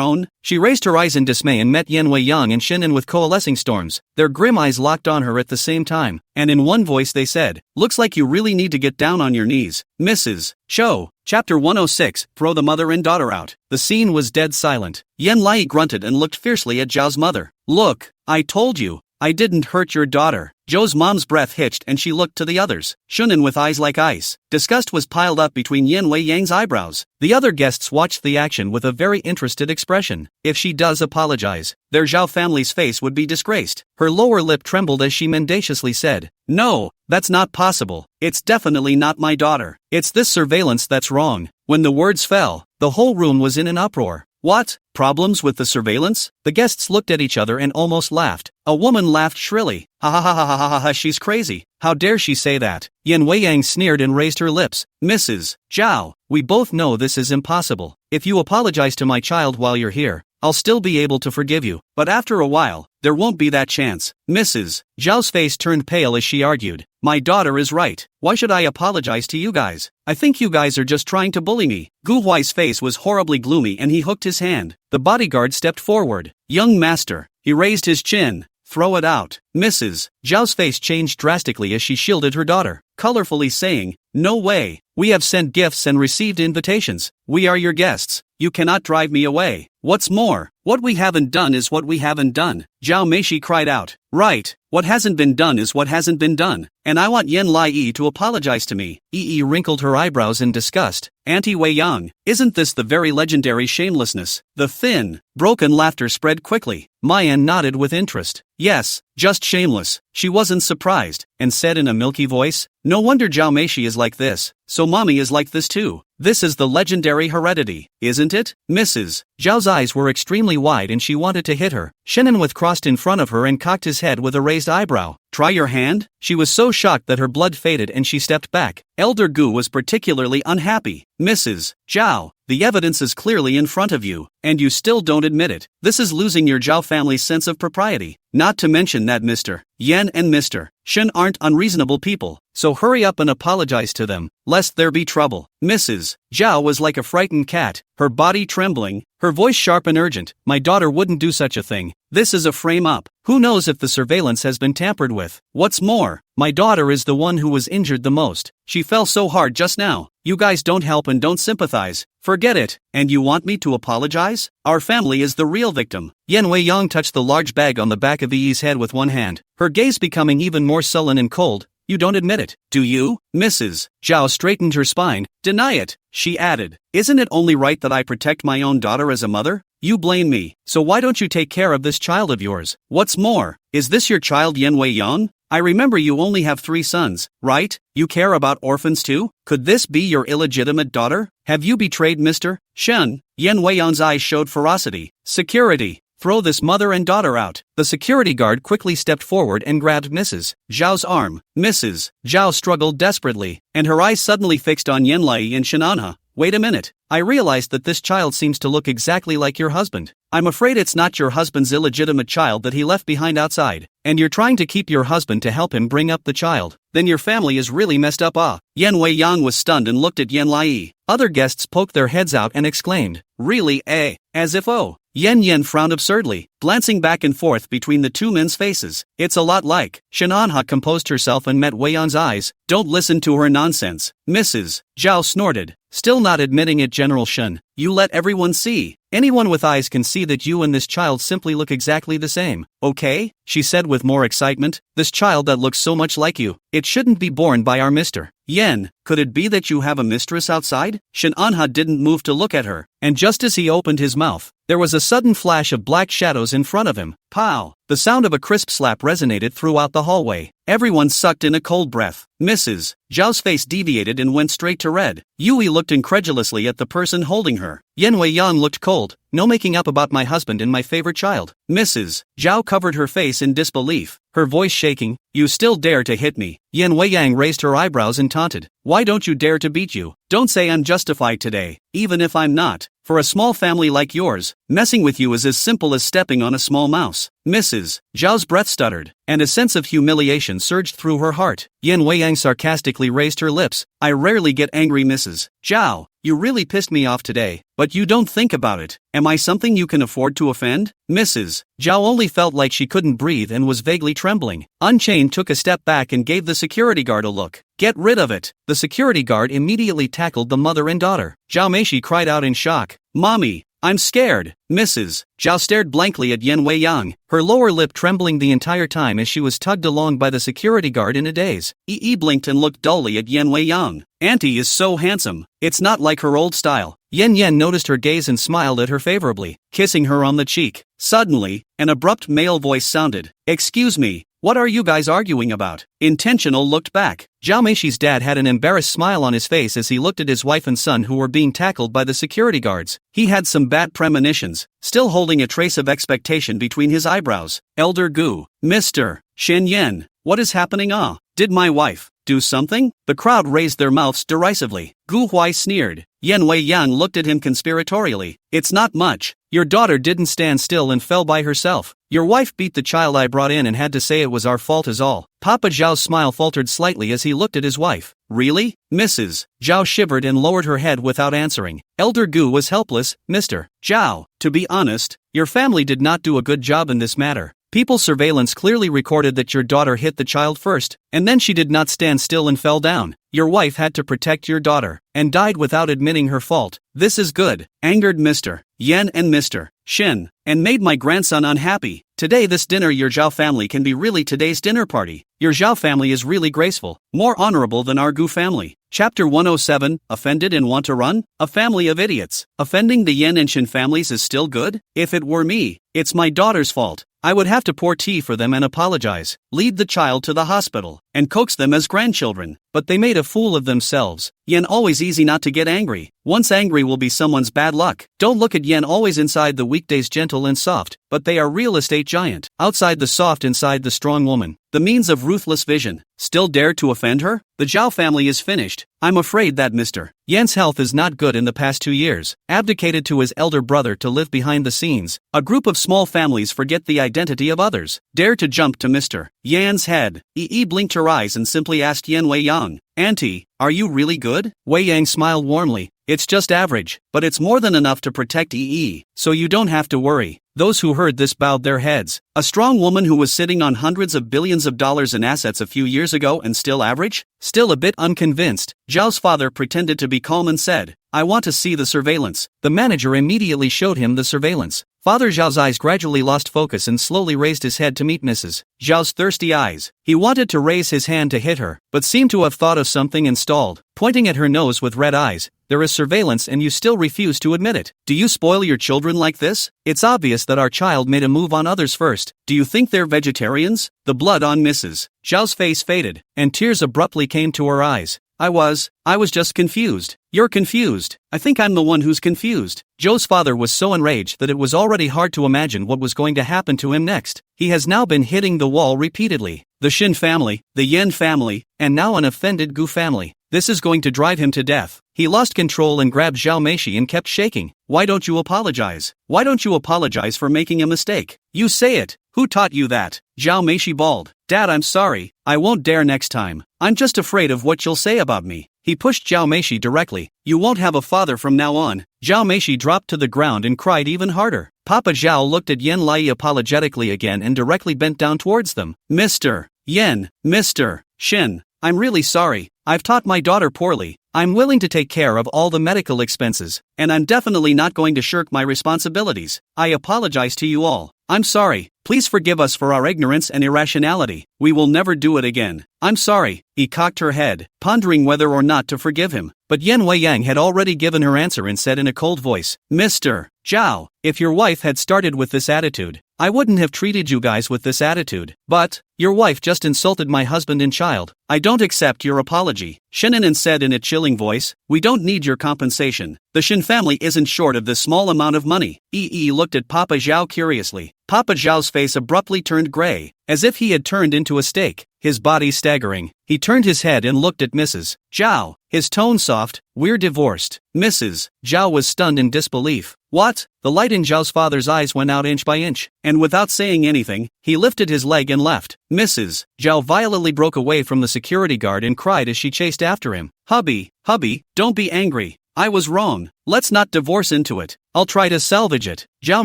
own? She raised her eyes in dismay and met Yen Weiyang and Shinan with coalescing storms. Their grim eyes locked on her at the same time, and in one voice they said, "Looks like you really need to get down on your knees, Mrs. Cho." Chapter 106, Throw the Mother and Daughter Out. The scene was dead silent. Yen Lai grunted and looked fiercely at Zhao's mother. Look, I told you, I didn't hurt your daughter. Zhou's mom's breath hitched and she looked to the others. Shunan with eyes like ice. Disgust was piled up between Yen Weiyang's eyebrows. The other guests watched the action with a very interested expression. If she does apologize, their Zhao family's face would be disgraced. Her lower lip trembled as she mendaciously said, "No, that's not possible. It's definitely not my daughter. It's this surveillance that's wrong." When the words fell, the whole room was in an uproar. What? Problems with the surveillance? The guests looked at each other and almost laughed. A woman laughed shrilly. Ha ha ha ha ha ha ha, she's crazy. How dare she say that? Yen Weiyang sneered and raised her lips. Mrs. Zhao, we both know this is impossible. If you apologize to my child while you're here, I'll still be able to forgive you, but after a while, there won't be that chance. Mrs. Zhao's face turned pale as she argued. My daughter is right. Why should I apologize to you guys? I think you guys are just trying to bully me. Gu Huai's face was horribly gloomy and he hooked his hand. The bodyguard stepped forward. Young master. He raised his chin. Throw it out. Mrs. Zhao's face changed drastically as she shielded her daughter, colorfully saying, No way. We have sent gifts and received invitations. We are your guests. You cannot drive me away. What's more, what we haven't done is what we haven't done. Zhao Meishi cried out. Right, what hasn't been done is what hasn't been done. And I want Yen Lai to apologize to me. Yi wrinkled her eyebrows in disgust. Auntie Weiyang, isn't this the very legendary shamelessness? The thin, broken laughter spread quickly. Mayan nodded with interest. Yes, just shameless. She wasn't surprised, and said in a milky voice, No wonder Zhao Meishi is like this. So mommy is like this too. This is the legendary heredity, isn't it? Mrs. Zhao's eyes were extremely wide and she wanted to hit her. Shinan with crossed in front of her and cocked his head with a raised eyebrow. Try your hand? She was so shocked that her blood faded and she stepped back. Elder Gu was particularly unhappy. Mrs. Zhao, the evidence is clearly in front of you, and you still don't admit it. This is losing your Zhao family's sense of propriety. Not to mention that Mr. Yan and Mr. Shen aren't unreasonable people, so hurry up and apologize to them, lest there be trouble. Mrs. Zhao was like a frightened cat, her body trembling, her voice sharp and urgent. My daughter wouldn't do such a thing. This is a frame-up. Who knows if the surveillance has been tampered with? What's more, my daughter is the one who was injured the most. She fell so hard just now. You guys don't help and don't sympathize. Forget it. And you want me to apologize? Our family is the real victim. Yan Weiyang touched the large bag on the back of Yi's head with one hand, her gaze becoming even more sullen and cold. You don't admit it, do you? Mrs. Zhao straightened her spine. Deny it, she added. Isn't it only right that I protect my own daughter as a mother? You blame me, so why don't you take care of this child of yours? What's more, is this your child Yan Weiyang? I remember you only have 3 sons, right? You care about orphans too? Could this be your illegitimate daughter? Have you betrayed Mr. Shen? Yan Weiyang's eyes showed ferocity. Security! Throw this mother and daughter out. The security guard quickly stepped forward and grabbed Mrs. Zhao's arm. Mrs. Zhao struggled desperately, and her eyes suddenly fixed on Yanlai and Shenanha. Wait a minute. I realized that this child seems to look exactly like your husband. I'm afraid it's not your husband's illegitimate child that he left behind outside, and you're trying to keep your husband to help him bring up the child. Then your family is really messed up. Yan Weiyang was stunned and looked at Yanlai. Other guests poked their heads out and exclaimed, really, as if Yan frowned absurdly, glancing back and forth between the two men's faces. It's a lot like. Shenanha composed herself and met Weiyang's eyes. Don't listen to her nonsense. Mrs. Zhao snorted. Still not admitting it, General Shen. You let everyone see. Anyone with eyes can see that you and this child simply look exactly the same. Okay? She said with more excitement. This child that looks so much like you. It shouldn't be born by our Mr. Yan. Could it be that you have a mistress outside? Shenanha didn't move to look at her, and just as he opened his mouth, there was a sudden flash of black shadows in front of him. Pow! The sound of a crisp slap resonated throughout the hallway. Everyone sucked in a cold breath. Mrs. Zhao's face deviated and went straight to red. Yui looked incredulously at the person holding her. Yan Weiyang looked cold. No making up about my husband and my favorite child. Mrs. Zhao covered her face in disbelief, her voice shaking. You still dare to hit me? Yan Weiyang raised her eyebrows and taunted. Why don't you dare to beat you? Don't say I'm justified today, even if I'm not. For a small family like yours, messing with you is as simple as stepping on a small mouse. Mrs. Zhao's breath stuttered, and a sense of humiliation surged through her heart. Yan Weiyang sarcastically raised her lips. I rarely get angry, Mrs. Zhao. You really pissed me off today, but you don't think about it. Am I something you can afford to offend? Mrs. Zhao only felt like she couldn't breathe and was vaguely trembling. Unchained took a step back and gave the security guard a look. Get rid of it. The security guard immediately tackled the mother and daughter. Zhao Meishi cried out in shock. Mommy, I'm scared. Mrs. Zhao stared blankly at Yan Weiyang, her lower lip trembling the entire time as she was tugged along by the security guard in a daze. Yi blinked and looked dully at Yan Weiyang. Auntie is so handsome. It's not like her old style. Yan noticed her gaze and smiled at her favorably, kissing her on the cheek. Suddenly, an abrupt male voice sounded. Excuse me. What are you guys arguing about? Intentional looked back. Zhao Meishi's dad had an embarrassed smile on his face as he looked at his wife and son who were being tackled by the security guards. He had some bad premonitions, still holding a trace of expectation between his eyebrows. Elder Gu, Mr. Shen Yan, what is happening? Did my wife do something? The crowd raised their mouths derisively. Gu Huai sneered. Yan Weiyang looked at him conspiratorially. It's not much. Your daughter didn't stand still and fell by herself. Your wife beat the child I brought in and had to say it was our fault is all. Papa Zhao's smile faltered slightly as he looked at his wife. Really? Mrs. Zhao shivered and lowered her head without answering. Elder Gu was helpless. Mr. Zhao, to be honest, your family did not do a good job in this matter. People's surveillance clearly recorded that your daughter hit the child first, and then she did not stand still and fell down. Your wife had to protect your daughter, and died without admitting her fault. This is good, angered Mr. Yan and Mr. Shen, and made my grandson unhappy. Today this dinner your Zhao family can be really today's dinner party. Your Zhao family is really graceful, more honorable than our Gu family. Chapter 107, Offended and Want to Run? A family of idiots. Offending the Yan and Shen families is still good? If it were me, it's my daughter's fault. I would have to pour tea for them and apologize, lead the child to the hospital, and coax them as grandchildren. but they made a fool of themselves. Yen always easy not to get angry. Once angry will be someone's bad luck. Don't look at Yen always inside the weekdays gentle and soft, but they are real estate giant. Outside the soft, inside the strong woman. The means of ruthless vision. Still dare to offend her? The Zhao family is finished. I'm afraid that Mr. Yen's health is not good in the past 2 years. Abdicated to his elder brother to live behind the scenes. A group of small families forget the identity of others. Dare to jump to Mr. Yan's head. Yi blinked her eyes and simply asked Yen Wei Yang, "Auntie, are you really good?" Wei Yang smiled warmly. "It's just average, but it's more than enough to protect Yi, so you don't have to worry." Those who heard this bowed their heads. A strong woman who was sitting on hundreds of billions of dollars in assets a few years ago and still average? Still a bit unconvinced, Zhao's father pretended to be calm and said, "I want to see the surveillance." The manager immediately showed him the surveillance. Father Zhao's eyes gradually lost focus and slowly raised his head to meet Mrs. Zhao's thirsty eyes. He wanted to raise his hand to hit her, but seemed to have thought of something and stalled, pointing at her nose with red eyes. "There is surveillance and you still refuse to admit it. Do you spoil your children like this? It's obvious that our child made a move on others first. Do you think they're vegetarians?" The blood on Mrs. Zhao's face faded, and tears abruptly came to her eyes. I was just confused." "You're confused. I think I'm the one who's confused." Zhou's father was so enraged that it was already hard to imagine what was going to happen to him next. He has now been hitting the wall repeatedly. The Shin family, the Yen family, and now an offended Gu family. This is going to drive him to death. He lost control and grabbed Zhao Meishi and kept shaking. "Why don't you apologize? Why don't you apologize for making a mistake? You say it. Who taught you that?" Zhao Meishi bawled. "Dad, I'm sorry. I won't dare next time. I'm just afraid of what you'll say about me." He pushed Zhao Meishi directly. "You won't have a father from now on." Zhao Meishi dropped to the ground and cried even harder. Papa Zhao looked at Yen Lai apologetically again and directly bent down towards them. "Mr. Yen, Mr. Shin, I'm really sorry. I've taught my daughter poorly. I'm willing to take care of all the medical expenses, and I'm definitely not going to shirk my responsibilities. I apologize to you all. I'm sorry. Please forgive us for our ignorance and irrationality. We will never do it again. I'm sorry." He cocked her head, pondering whether or not to forgive him. But Yen Wei Yang had already given her answer and said in a cold voice, "Mr. Zhao, if your wife had started with this attitude, I wouldn't have treated you guys with this attitude. But your wife just insulted my husband and child. I don't accept your apology." Shinanan said in a chilling voice, "We don't need your compensation. The Shin family isn't short of this small amount of money." Yi looked at Papa Zhao curiously. Papa Zhao's face abruptly turned gray, as if he had turned into a steak, his body staggering. He turned his head and looked at Mrs. Zhao, his tone soft. "We're divorced." Mrs. Zhao was stunned in disbelief. "What?" The light in Zhao's father's eyes went out inch by inch, and without saying anything, he lifted his leg and left. Mrs. Zhao violently broke away from the security guard and cried as she chased after him. Hubby, don't be angry. I was wrong. Let's not divorce into it. I'll try to salvage it." Zhao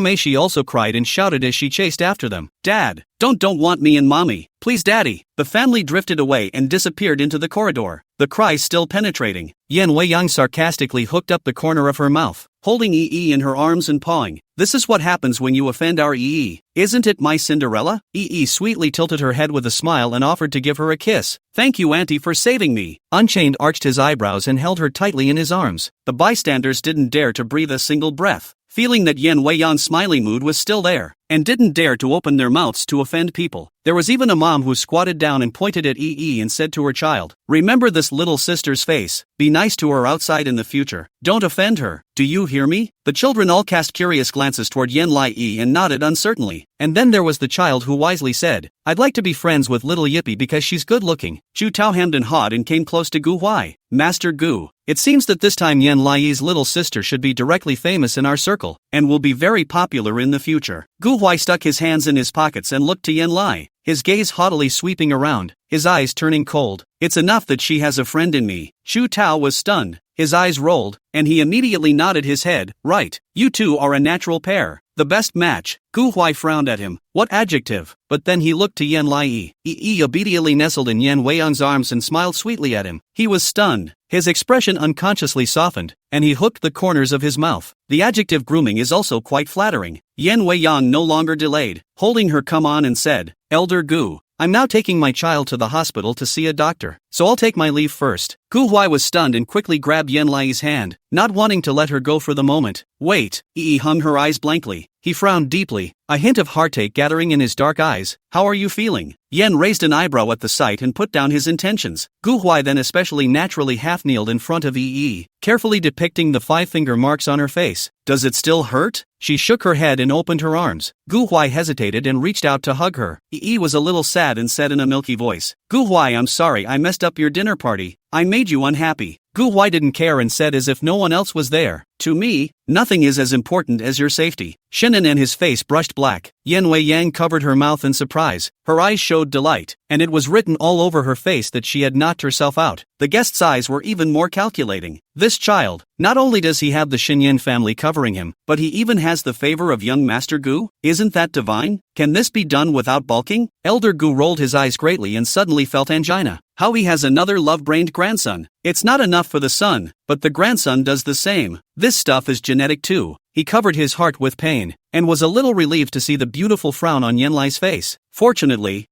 Meishi also cried and shouted as she chased after them. "Dad, don't want me and mommy. Please daddy." The family drifted away and disappeared into the corridor, the cries still penetrating. Yen Wei Yang sarcastically hooked up the corner of her mouth, holding Yi in her arms and pawing. "This is what happens when you offend our Yi. Isn't it my Cinderella?" Yi sweetly tilted her head with a smile and offered to give her a kiss. "Thank you, Auntie, for saving me." Unchained arched his eyebrows and held her tightly in his arms. The bystanders didn't dare to breathe a single breath, feeling that Yen Wei Yan's smiley mood was still there, and didn't dare to open their mouths to offend people. There was even a mom who squatted down and pointed at Yi and said to her child, "Remember this little sister's face. Be nice to her outside in the future. Don't offend her. Do you hear me?" The children all cast curious glances toward Yen Lai and nodded uncertainly. And then there was the child who wisely said, "I'd like to be friends with little Yippee because she's good looking." Chu Tao hemmed and hawed and came close to Gu Huai. "Master Gu, it seems that this time Yen Lai's little sister should be directly famous in our circle, and will be very popular in the future." Gu Huai stuck his hands in his pockets and looked to Yen Lai, his gaze haughtily sweeping around, his eyes turning cold. "It's enough that she has a friend in me." Chu Tao was stunned, his eyes rolled, and he immediately nodded his head. "Right, you two are a natural pair. The best match." Gu Huai frowned at him. What adjective? But then he looked to Yen Lai. Yi obediently nestled in Yen Wei Yang's arms and smiled sweetly at him. He was stunned. His expression unconsciously softened, and he hooked the corners of his mouth. The adjective grooming is also quite flattering. Yen Wei Yang no longer delayed, holding her come on and said, "Elder Gu, I'm now taking my child to the hospital to see a doctor." so I'll take my leave first. Gu Huai was stunned and quickly grabbed Yan Lai's hand, not wanting to let her go for the moment. Wait, Yi hung her eyes blankly. He frowned deeply, a hint of heartache gathering in his dark eyes. How are you feeling? Yen raised an eyebrow at the sight and put down his intentions. Gu Huai then especially naturally half-kneeled in front of Yi, carefully depicting the 5-finger marks on her face. Does it still hurt? She shook her head and opened her arms. Gu Huai hesitated and reached out to hug her. Yi was a little sad and said in a milky voice, Gu Huai, I'm sorry I messed up your dinner party. I made you unhappy. Gu Huai didn't care and said as if no one else was there. To me, nothing is as important as your safety. Shinin and his face brushed black. Yan Wei Yang covered her mouth in surprise. Her eyes showed delight, and it was written all over her face that she had knocked herself out. The guest's eyes were even more calculating. This child, not only does he have the Shinyan family covering him, but he even has the favor of young Master Gu? Isn't that divine? Can this be done without balking? Elder Gu rolled his eyes greatly and suddenly felt angina. How he has another love-brained grandson. It's not enough for the son, but the grandson does the same. This stuff is genetic too. He covered his heart with pain, and was a little relieved to see the beautiful frown on Yenlai's face. Fortunately,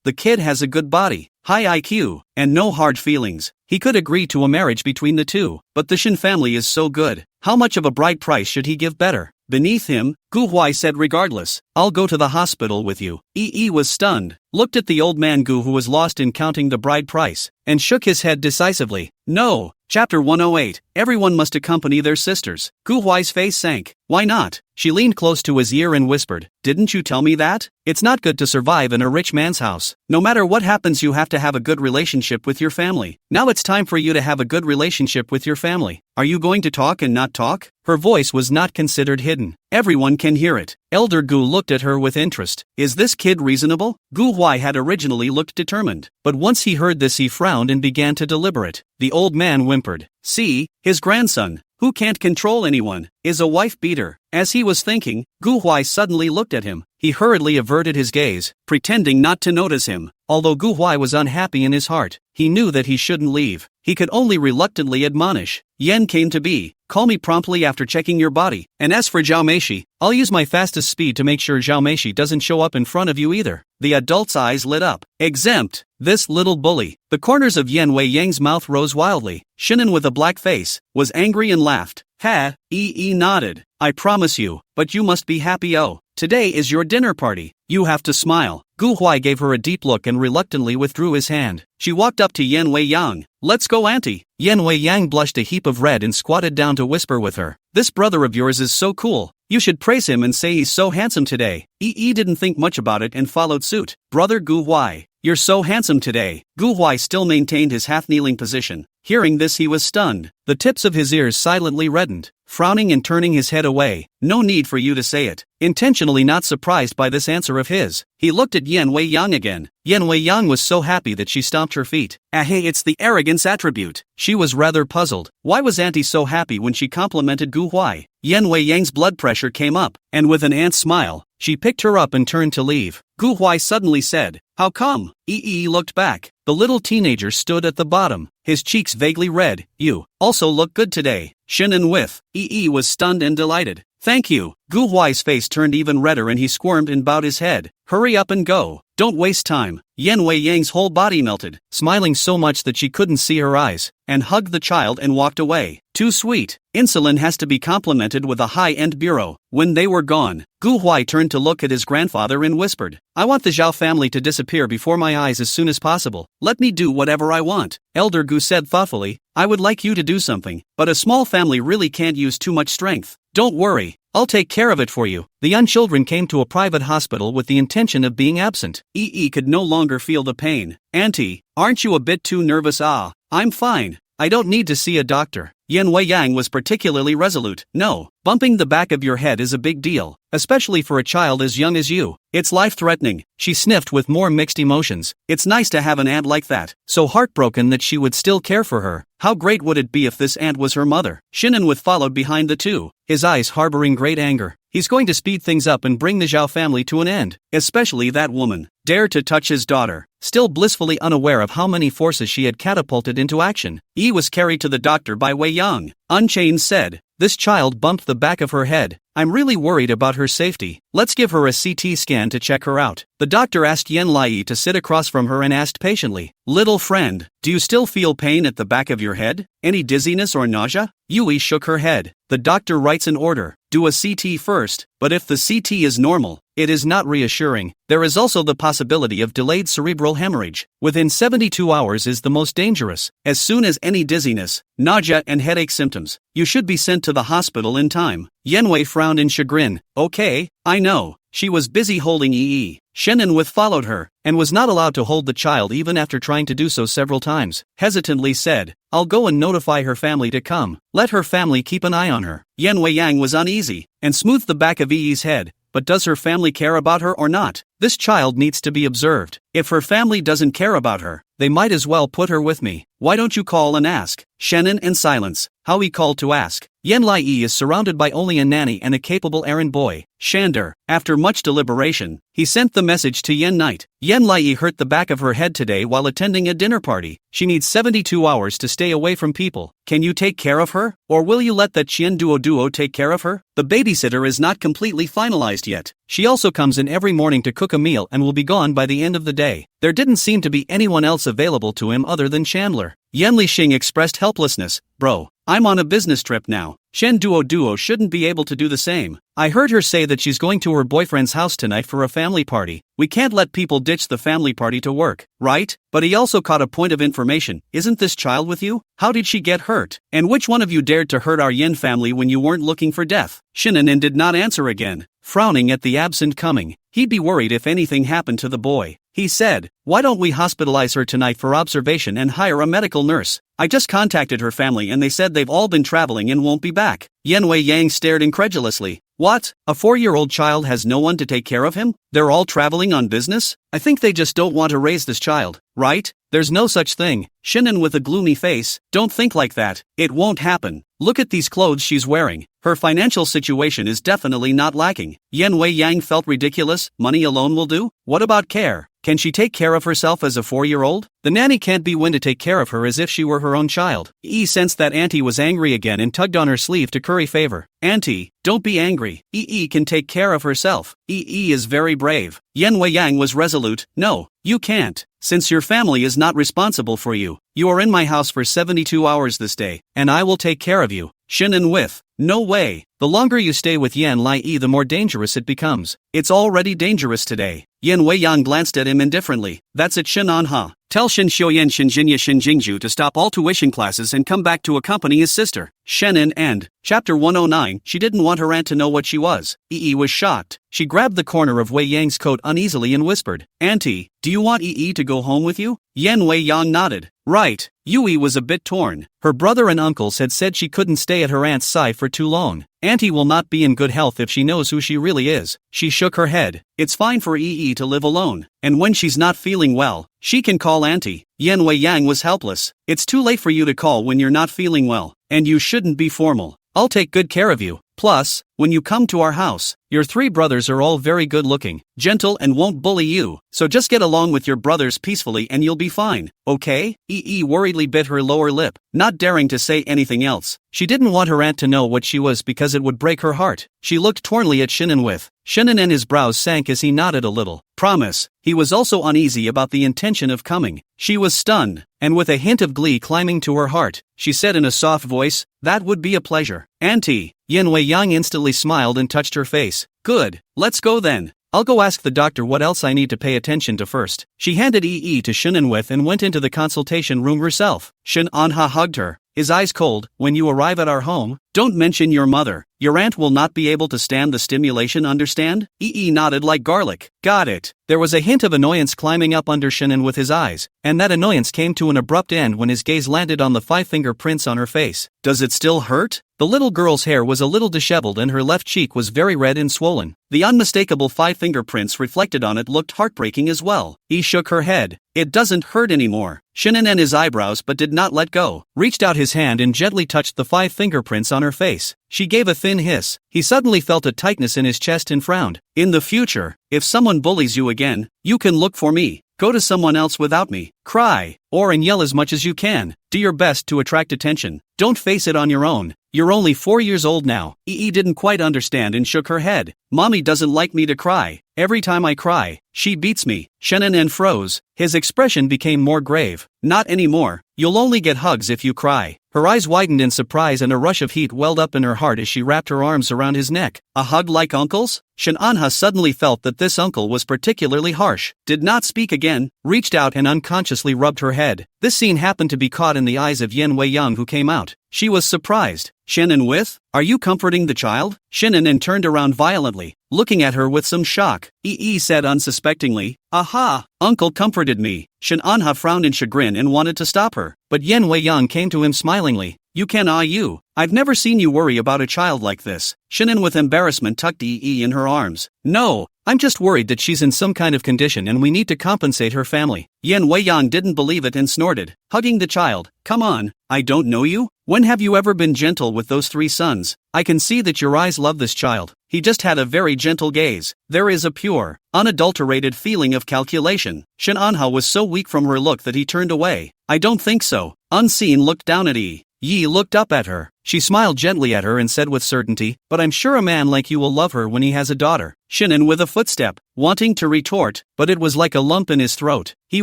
the kid has a good body, high IQ, and no hard feelings. He could agree to a marriage between the two, but the Shin family is so good. How much of a bride price should he give better? Beneath him, Gu Huai said regardless, I'll go to the hospital with you. Yi was stunned, looked at the old man Gu who was lost in counting the bride price, and shook his head decisively. No. Chapter 108, Everyone must accompany their sisters. Gu Huai's face sank. Why not? She leaned close to his ear and whispered, Didn't you tell me that? It's not good to survive in a rich man's house. No matter what happens, you have to have a good relationship with your family. Now it's time for you to have a good relationship with your family. Are you going to talk and not talk? Her voice was not considered hidden. Everyone can hear it. Elder Gu looked at her with interest. Is this kid reasonable? Gu Huai had originally looked determined, but once he heard this he frowned and began to deliberate. The old man whimpered. See, his grandson, who can't control anyone, is a wife-beater. As he was thinking, Gu Huai suddenly looked at him. He hurriedly averted his gaze, pretending not to notice him. Although Gu Huai was unhappy in his heart, he knew that he shouldn't leave. He could only reluctantly admonish. Yen came to be. Call me promptly after checking your body. And as for Zhao Meishi, I'll use my fastest speed to make sure Zhao Meishi doesn't show up in front of you either. The adult's eyes lit up. Exempt. This little bully. The corners of Yan Wei Yang's mouth rose wildly. Shinin with a black face, was angry and laughed. Ha, nodded. I promise you, but you must be happy. Oh, today is your dinner party. You have to smile. Gu Huai gave her a deep look and reluctantly withdrew his hand. She walked up to Yan Wei Yang. Let's go, auntie. Yan Wei Yang blushed a heap of red and squatted down to whisper with her. This brother of yours is so cool. You should praise him and say he's so handsome today. Yi didn't think much about it and followed suit. Brother Gu Huai, you're so handsome today. Gu Huai still maintained his half-kneeling position. Hearing this he was stunned. The tips of his ears silently reddened. Frowning and turning his head away. No need for you to say it. Intentionally not surprised by this answer of his, he looked at Yan Wei Yang again. Yan Wei Yang was so happy that she stomped her feet. Hey, it's the arrogance attribute. She was rather puzzled. Why was auntie so happy when she complimented Gu Huai? Yan Wei Yang's blood pressure came up, and with an aunt's smile, she picked her up and turned to leave. Gu Huai suddenly said, How come? Yi looked back. The little teenager stood at the bottom, his cheeks vaguely red. You also look good today. Shinin with. Yi was stunned and delighted. Thank you. Gu Huai's face turned even redder and he squirmed and bowed his head. Hurry up and go. Don't waste time. Yan Wei Yang's whole body melted, smiling so much that she couldn't see her eyes, and hugged the child and walked away. Too sweet. Insulin has to be complimented with a high-end bureau. When they were gone, Gu Huai turned to look at his grandfather and whispered, I want the Zhao family to disappear before my eyes as soon as possible. Let me do whatever I want. Elder Gu said thoughtfully, I would like you to do something, but a small family really can't use too much strength. Don't worry. I'll take care of it for you. The young children came to a private hospital with the intention of being absent. Yi could no longer feel the pain. Auntie, aren't you a bit too nervous? I'm fine. I don't need to see a doctor. Yan Wei Yang was particularly resolute. No, bumping the back of your head is a big deal, especially for a child as young as you. It's life-threatening. She sniffed with more mixed emotions. It's nice to have an aunt like that, so heartbroken that she would still care for her. How great would it be if this aunt was her mother? Shinin with followed behind the two, his eyes harboring great anger. He's going to speed things up and bring the Zhao family to an end, especially that woman. Dared to touch his daughter. Still blissfully unaware of how many forces she had catapulted into action, Yi was carried to the doctor by Wei Yang. Unchained said, This child bumped the back of her head. I'm really worried about her safety. Let's give her a CT scan to check her out. The doctor asked Yen Lai to sit across from her and asked patiently, little friend, do you still feel pain at the back of your head? Any dizziness or nausea? Yui shook her head. The doctor writes an order. Do a CT first, but if the CT is normal, it is not reassuring. There is also the possibility of delayed cerebral hemorrhage. Within 72 hours is the most dangerous. As soon as any dizziness, nausea and headache symptoms, you should be sent to the hospital in time. Yenwei frowned in chagrin. Okay, I know. She was busy holding Yi. Shannon with followed her, and was not allowed to hold the child even after trying to do so several times. Hesitantly said, I'll go and notify her family to come. Let her family keep an eye on her. Yan Wei Yang was uneasy, and smoothed the back of Yi's head. But does her family care about her or not? This child needs to be observed. If her family doesn't care about her, they might as well put her with me. Why don't you call and ask? Shannon in silence. How he called to ask. Yen Lai is surrounded by only a nanny and a capable errand boy. Shander, after much deliberation, he sent the message to Yen Knight. Yen Lai hurt the back of her head today while attending a dinner party. She needs 72 hours to stay away from people. Can you take care of her? Or will you let that Chien Duo take care of her? The babysitter is not completely finalized yet. She also comes in every morning to cook a meal and will be gone by the end of the day. There didn't seem to be anyone else available to him other than Chandler. Yan Lixing expressed helplessness. Bro, I'm on a business trip now. Shen Duo shouldn't be able to do the same. I heard her say that she's going to her boyfriend's house tonight for a family party. We can't let people ditch the family party to work, right? But he also caught a point of information. Isn't this child with you? How did she get hurt? And which one of you dared to hurt our Yin family when you weren't looking for death? Shinanen did not answer again, frowning at the absent coming. He'd be worried if anything happened to the boy. He said, why don't we hospitalize her tonight for observation and hire a medical nurse? I just contacted her family and they said they've all been traveling and won't be back. Yen Wei Yang stared incredulously. What? A 4-year-old child has no one to take care of him? They're all traveling on business? I think they just don't want to raise this child, right? There's no such thing. Shinan with a gloomy face, don't think like that. It won't happen. Look at these clothes she's wearing. Her financial situation is definitely not lacking. Yen Wei Yang felt ridiculous. Money alone will do? What about care? Can she take care of herself as a 4-year-old? The nanny can't be one to take care of her as if she were her own child. Yi sensed that Auntie was angry again and tugged on her sleeve to curry favor. Auntie, don't be angry. Yi can take care of herself. Yi is very brave. Yen Wei Yang was resolute. No, you can't. Since your family is not responsible for you, you are in my house for 72 hours this day, and I will take care of you. Shinan with. No way. The longer you stay with Yan Lai, the more dangerous it becomes. It's already dangerous today. Yen Wei Yang glanced at him indifferently. That's it, Shinan, huh? Tell Shin Xiuyan Shinjinya Shinjingju to stop all tuition classes and come back to accompany his sister. Shenan and Chapter 109. She didn't want her aunt to know what she was. Yi was shocked. She grabbed the corner of Wei Yang's coat uneasily and whispered, Auntie, do you want Yi to go home with you? Yen Wei Yang nodded. Right. Yui was a bit torn. Her brother and uncles had said she couldn't stay at her aunt's side for too long. Auntie will not be in good health if she knows who she really is. She shook her head. It's fine for Yi to live alone, and when she's not feeling well, she can call Auntie. Yen Wei Yang was helpless. It's too late for you to call when you're not feeling well, and you shouldn't be formal. I'll take good care of you. Plus, when you come to our house, your 3 brothers are all very good looking, gentle and won't bully you, so just get along with your brothers peacefully and you'll be fine, okay? Yi worriedly bit her lower lip, not daring to say anything else. She didn't want her aunt to know what she was because it would break her heart. She looked tornly at Shinan with. Shinan and his brows sank as he nodded a little. Promise. He was also uneasy about the intention of coming. She was stunned, and with a hint of glee climbing to her heart, she said in a soft voice, that would be a pleasure. Auntie. Yen Wei Yang instantly smiled and touched her face. Good, let's go then. I'll go ask the doctor what else I need to pay attention to first. She handed Yi to Shinan with and went into the consultation room herself. Shin Anha hugged her, his eyes cold. When you arrive at our home, don't mention your mother. Your aunt will not be able to stand the stimulation, understand? Yi nodded like garlic. Got it. There was a hint of annoyance climbing up under Shinan with his eyes, and that annoyance came to an abrupt end when his gaze landed on the 5 fingerprints on her face. Does it still hurt? The little girl's hair was a little disheveled and her left cheek was very red and swollen. The unmistakable 5 fingerprints reflected on it looked heartbreaking as well. He shook her head. It doesn't hurt anymore. Shinan and his eyebrows but did not let go, reached out his hand and gently touched the 5 fingerprints on her face. She gave a thin hiss. He suddenly felt a tightness in his chest and frowned. In the future, if someone bullies you again, you can look for me. Go to someone else without me. Cry. or and yell as much as you can. Do your best to attract attention. Don't face it on your own. You're only 4 years old now. Yi didn't quite understand and shook her head. Mommy doesn't like me to cry. Every time I cry, she beats me. Shannon froze. His expression became more grave. Not anymore. You'll only get hugs if you cry. Her eyes widened in surprise and a rush of heat welled up in her heart as she wrapped her arms around his neck. A hug like uncle's? Shananha suddenly felt that this uncle was particularly harsh. Did not speak again, reached out and unconsciously rubbed her head. This scene happened to be caught in the eyes of Yen Wei-young, who came out. She was surprised. Shannon with? Are you comforting the child? Shannon turned around violently, looking at her with some shock. Yi said unsuspectingly, Aha! Uncle comforted me. Shananha frowned in chagrin and wanted to stop her, but Yen Wei-young came to him smilingly. You can you. I've never seen you worry about a child like this. Shannon with embarrassment tucked Yi in her arms. No, I'm just worried that she's in some kind of condition and we need to compensate her family. Yen Wei-young didn't believe it and snorted, hugging the child. Come on, I don't know you? When have you ever been gentle with those 3 sons? I can see that your eyes love this child. He just had a very gentle gaze. There is a pure, unadulterated feeling of calculation. Shananha was so weak from her look that he turned away. I don't think so. Unseen looked down at Yi looked up at her. She smiled gently at her and said with certainty, but I'm sure a man like you will love her when he has a daughter. Shannon with a footstep, wanting to retort, but it was like a lump in his throat. He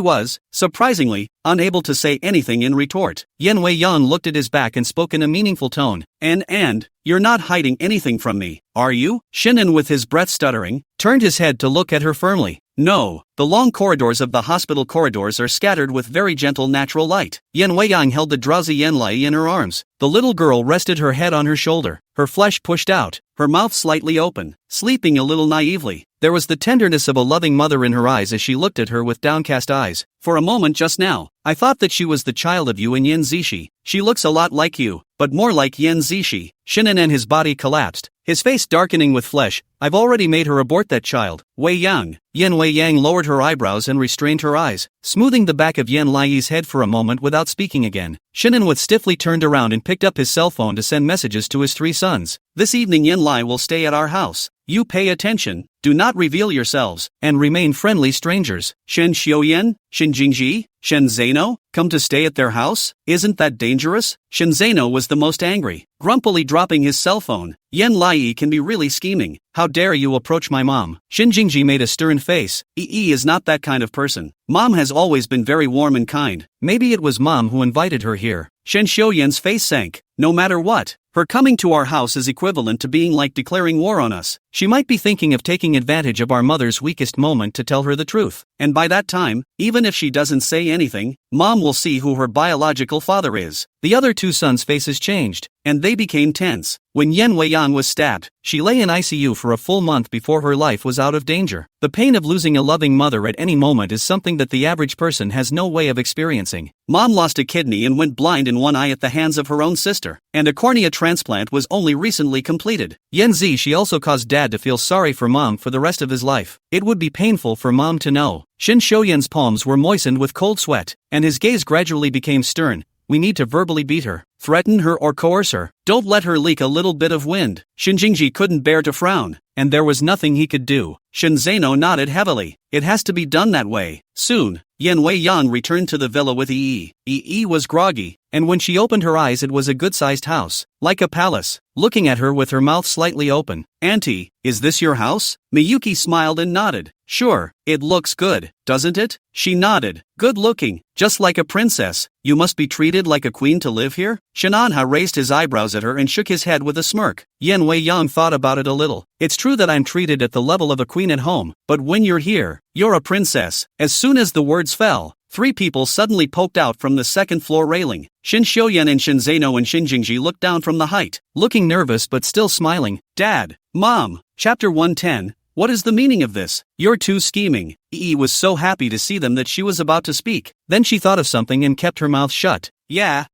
was, surprisingly, unable to say anything in retort. Yen Wei-young looked at his back and spoke in a meaningful tone. And, you're not hiding anything from me, are you? Shannon with his breath stuttering, turned his head to look at her firmly. No, the long corridors of the hospital corridors are scattered with very gentle natural light. Yen Wei-young held the drowsy Yen Lai in her arms. The little girl rested her head on her shoulder, her flesh pushed out, her mouth slightly open, sleeping a little naively. There was the tenderness of a loving mother in her eyes as she looked at her with downcast eyes. For a moment just now, I thought that she was the child of you and Yen Zishi. She looks a lot like you, but more like Yen Zishi. Shannon and his body collapsed, his face darkening with flesh. I've already made her abort that child. Wei-young. Yen Wei-young lowered her eyebrows and restrained her eyes, smoothing the back of Yen Lai's head for a moment without speaking again. Shannon with stiffly turned around and picked up his cell phone to send messages to his 3 sons. This evening Yen Lai will stay at our house. You pay attention, do not reveal yourselves, and remain friendly strangers. Shen Xiuyan, Shen Jingji, Shen Zeno, come to stay at their house? Isn't that dangerous? Shen Zeno was the most angry, grumpily dropping his cell phone. Yen Lai can be really scheming. How dare you approach my mom? Shen Jingji made a stern face. Yi is not that kind of person. Mom has always been very warm and kind. Maybe it was mom who invited her here. Shen Xiuyan's face sank. No matter what, her coming to our house is equivalent to being like declaring war on us. She might be thinking of taking advantage of our mother's weakest moment to tell her the truth. And by that time, even if she doesn't say anything, mom will see who her biological father is. The other 2 sons' faces changed, and they became tense. When Yen Wei-young was stabbed, she lay in ICU for a full month before her life was out of danger. The pain of losing a loving mother at any moment is something that the average person has no way of experiencing. Mom lost a kidney and went blind in one eye at the hands of her own sister, and a cornea transplant was only recently completed. Yen Zi, she also caused dad to feel sorry for mom for the rest of his life. It would be painful for mom to know. Shin Xiuyan's palms were moistened with cold sweat, and his gaze gradually became stern. We need to verbally beat her, threaten her or coerce her. Don't let her leak a little bit of wind. Shin Jingji couldn't bear to frown, and there was nothing he could do. Shin Zeno nodded heavily. It has to be done that way. Soon, Yen Wei-young returned to the villa with Yi. Yi was groggy, and when she opened her eyes it was a good-sized house, like a palace, looking at her with her mouth slightly open. Auntie, is this your house? Miyuki smiled and nodded. Sure, it looks good, doesn't it? She nodded. Good looking, just like a princess. You must be treated like a queen to live here? Shananha raised his eyebrows at her and shook his head with a smirk. Yen Wei-young thought about it a little. It's true that I'm treated at the level of a queen at home, but when you're here, you're a princess. As soon as the words fell, 3 people suddenly poked out from the second-floor railing. Shin Xiuyan and Shin Zeno and Shin Jingji looked down from the height, looking nervous but still smiling. Dad, Mom, Chapter 110, what is the meaning of this? You're too scheming. Yi was so happy to see them that she was about to speak. Then she thought of something and kept her mouth shut. Yeah.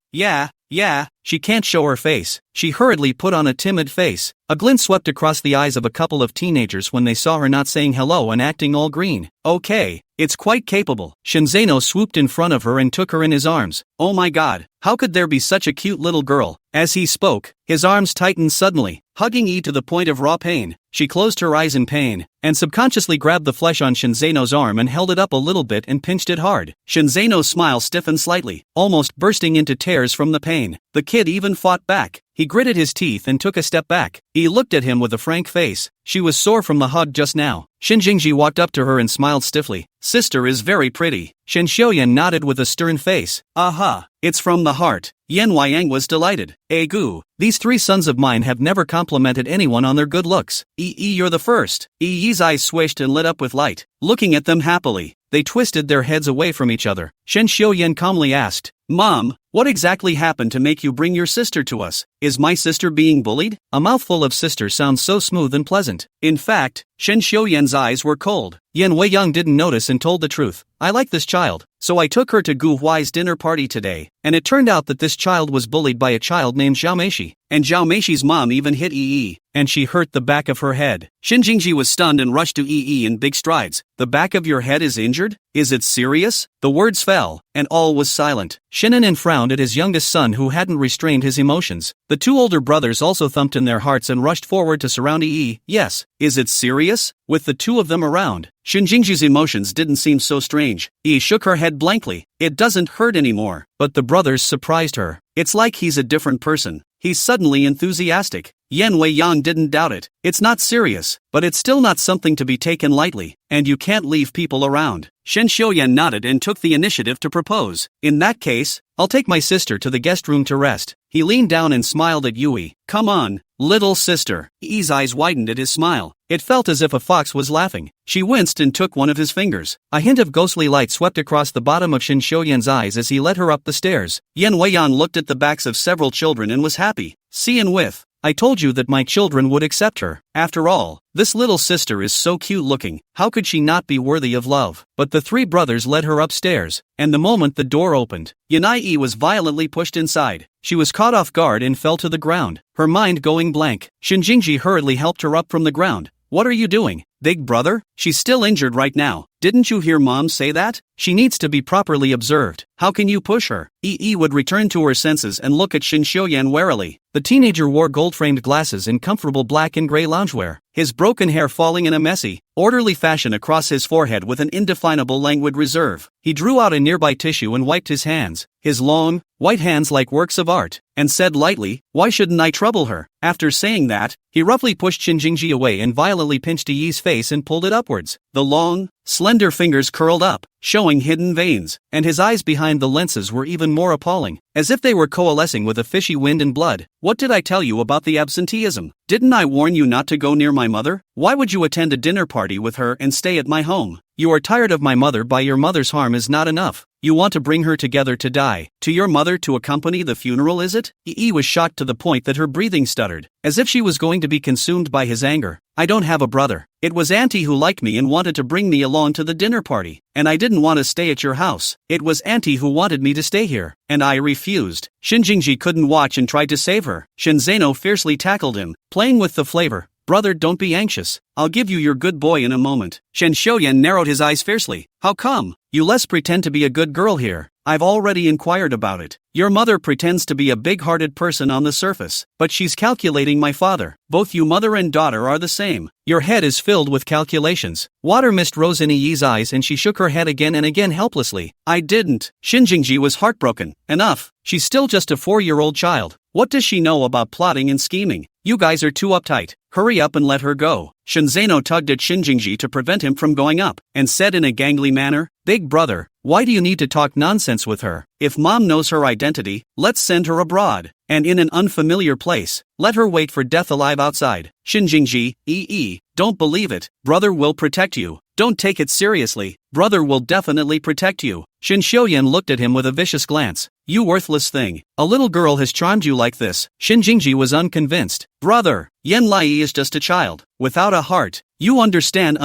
she can't show her face. She hurriedly put on a timid face. A glint swept across the eyes of a couple of teenagers when they saw her not saying hello and acting all green. Okay, it's quite capable. Shinzano swooped in front of her and took her in his arms. Oh my god, how could there be such a cute little girl? As he spoke, his arms tightened suddenly, hugging E to the point of raw pain. She closed her eyes in pain, and subconsciously grabbed the flesh on Shinzano's arm and held it up a little bit and pinched it hard. Shinzano's smile stiffened slightly, almost bursting into tears from the pain. The kid even fought back. He gritted his teeth and took a step back. He looked at him with a frank face. She was sore from the hug just now. Shin Jingji walked up to her and smiled stiffly. Sister is very pretty. Shen Xiaoyan nodded with a stern face. Aha, it's from the heart. Yan Huayang was delighted. Gu, these three sons of mine have never complimented anyone on their good looks. You're the first. Yi's eyes swished and lit up with light. Looking at them happily, they twisted their heads away from each other. Shen Xiaoyan calmly asked, Mom, what exactly happened to make you bring your sister to us? Is my sister being bullied? A mouthful of sister sounds so smooth and pleasant. In fact, Shen Xiaoyan's eyes were cold. Yan Weiyang didn't notice and told the truth. I like this child, so I took her to Gu Huai's dinner party today, and it turned out that this child was bullied by a child named Zhao Meishi, and Zhao Meishi's mom even hit Yi, and she hurt the back of her head. Shin Jingji was stunned and rushed to Yi in big strides. The back of your head is injured? Is it serious? The words fell, and all was silent. Shinanen frowned at his youngest son who hadn't restrained his emotions. The two older brothers also thumped in their hearts and rushed forward to surround Yi. Yes, is it serious? With the two of them around, Shin Jingji's emotions didn't seem so strange. Yi shook her head blankly. It doesn't hurt anymore. But the brothers surprised her. It's like he's a different person. He's suddenly enthusiastic. Yan Weiyang didn't doubt it. It's not serious, but it's still not something to be taken lightly, and you can't leave people around. Shen Xiaoyan nodded and took the initiative to propose. In that case, I'll take my sister to the guest room to rest. He leaned down and smiled at Yui. Come on, little sister. Yi's eyes widened at his smile. It felt as if a fox was laughing. She winced and took one of his fingers. A hint of ghostly light swept across the bottom of Shin Xiaoyan's eyes as he led her up the stairs. Yan Weiyan looked at the backs of several children and was happy. See and with. I told you that my children would accept her. After all, this little sister is so cute looking. How could she not be worthy of love? But the three brothers led her upstairs, and the moment the door opened, Yanai was violently pushed inside. She was caught off guard and fell to the ground, her mind going blank. Shin Jingji hurriedly helped her up from the ground. What are you doing, big brother? She's still injured right now. Didn't you hear Mom say that? She needs to be properly observed. How can you push her? Yi would return to her senses and look at Shin Xiaoyan warily. The teenager wore gold-framed glasses and comfortable black and gray loungewear, his broken hair falling in a messy, orderly fashion across his forehead with an indefinable languid reserve. He drew out a nearby tissue and wiped his hands, his long, white hands like works of art, and said lightly, why shouldn't I trouble her? After saying that, he roughly pushed Shin Jingji away and violently pinched Yi's face and pulled it upwards. The long, slender fingers curled up, showing hidden veins, and his eyes behind the lenses were even more appalling, as if they were coalescing with a fishy wind and blood. What did I tell you about the absenteeism? Didn't I warn you not to go near my mother? Why would you attend a dinner party with her and stay at my home? You are tired of my mother by your mother's harm is not enough. You want to bring her together to die. To your mother to accompany the funeral, is it? Yi was shocked to the point that her breathing stuttered, as if she was going to be consumed by his anger. I don't have a brother. It was Auntie who liked me and wanted to bring me along to the dinner party, and I didn't want to stay at your house. It was Auntie who wanted me to stay here, and I refused. Shin Jingji couldn't watch and tried to save her. Shin Zeno fiercely tackled him, playing with the flavor. Brother, don't be anxious. I'll give you your good boy in a moment. Shen Xiaoyan narrowed his eyes fiercely. How come? You less pretend to be a good girl here. I've already inquired about it. Your mother pretends to be a big-hearted person on the surface, but she's calculating my father. Both you mother and daughter are the same. Your head is filled with calculations. Water mist rose in Yi's eyes and she shook her head again and again helplessly. I didn't. Shin Jingji was heartbroken. Enough. She's still just a 4-year-old child. What does she know about plotting and scheming? You guys are too uptight. Hurry up and let her go. Shinzano tugged at Shin Jingji to prevent him from going up, and said in a gangly manner, Big brother, why do you need to talk nonsense with her? If Mom knows her identity, let's send her abroad, and in an unfamiliar place. Let her wait for death alive outside. Shin Jingji, don't believe it. Brother will protect you. Don't take it seriously. Brother will definitely protect you. Shin Xiaoyan looked at him with a vicious glance. You worthless thing. A little girl has charmed you like this. Shin Jingji was unconvinced. Brother, Yan Lai is just a child, without a heart. You understand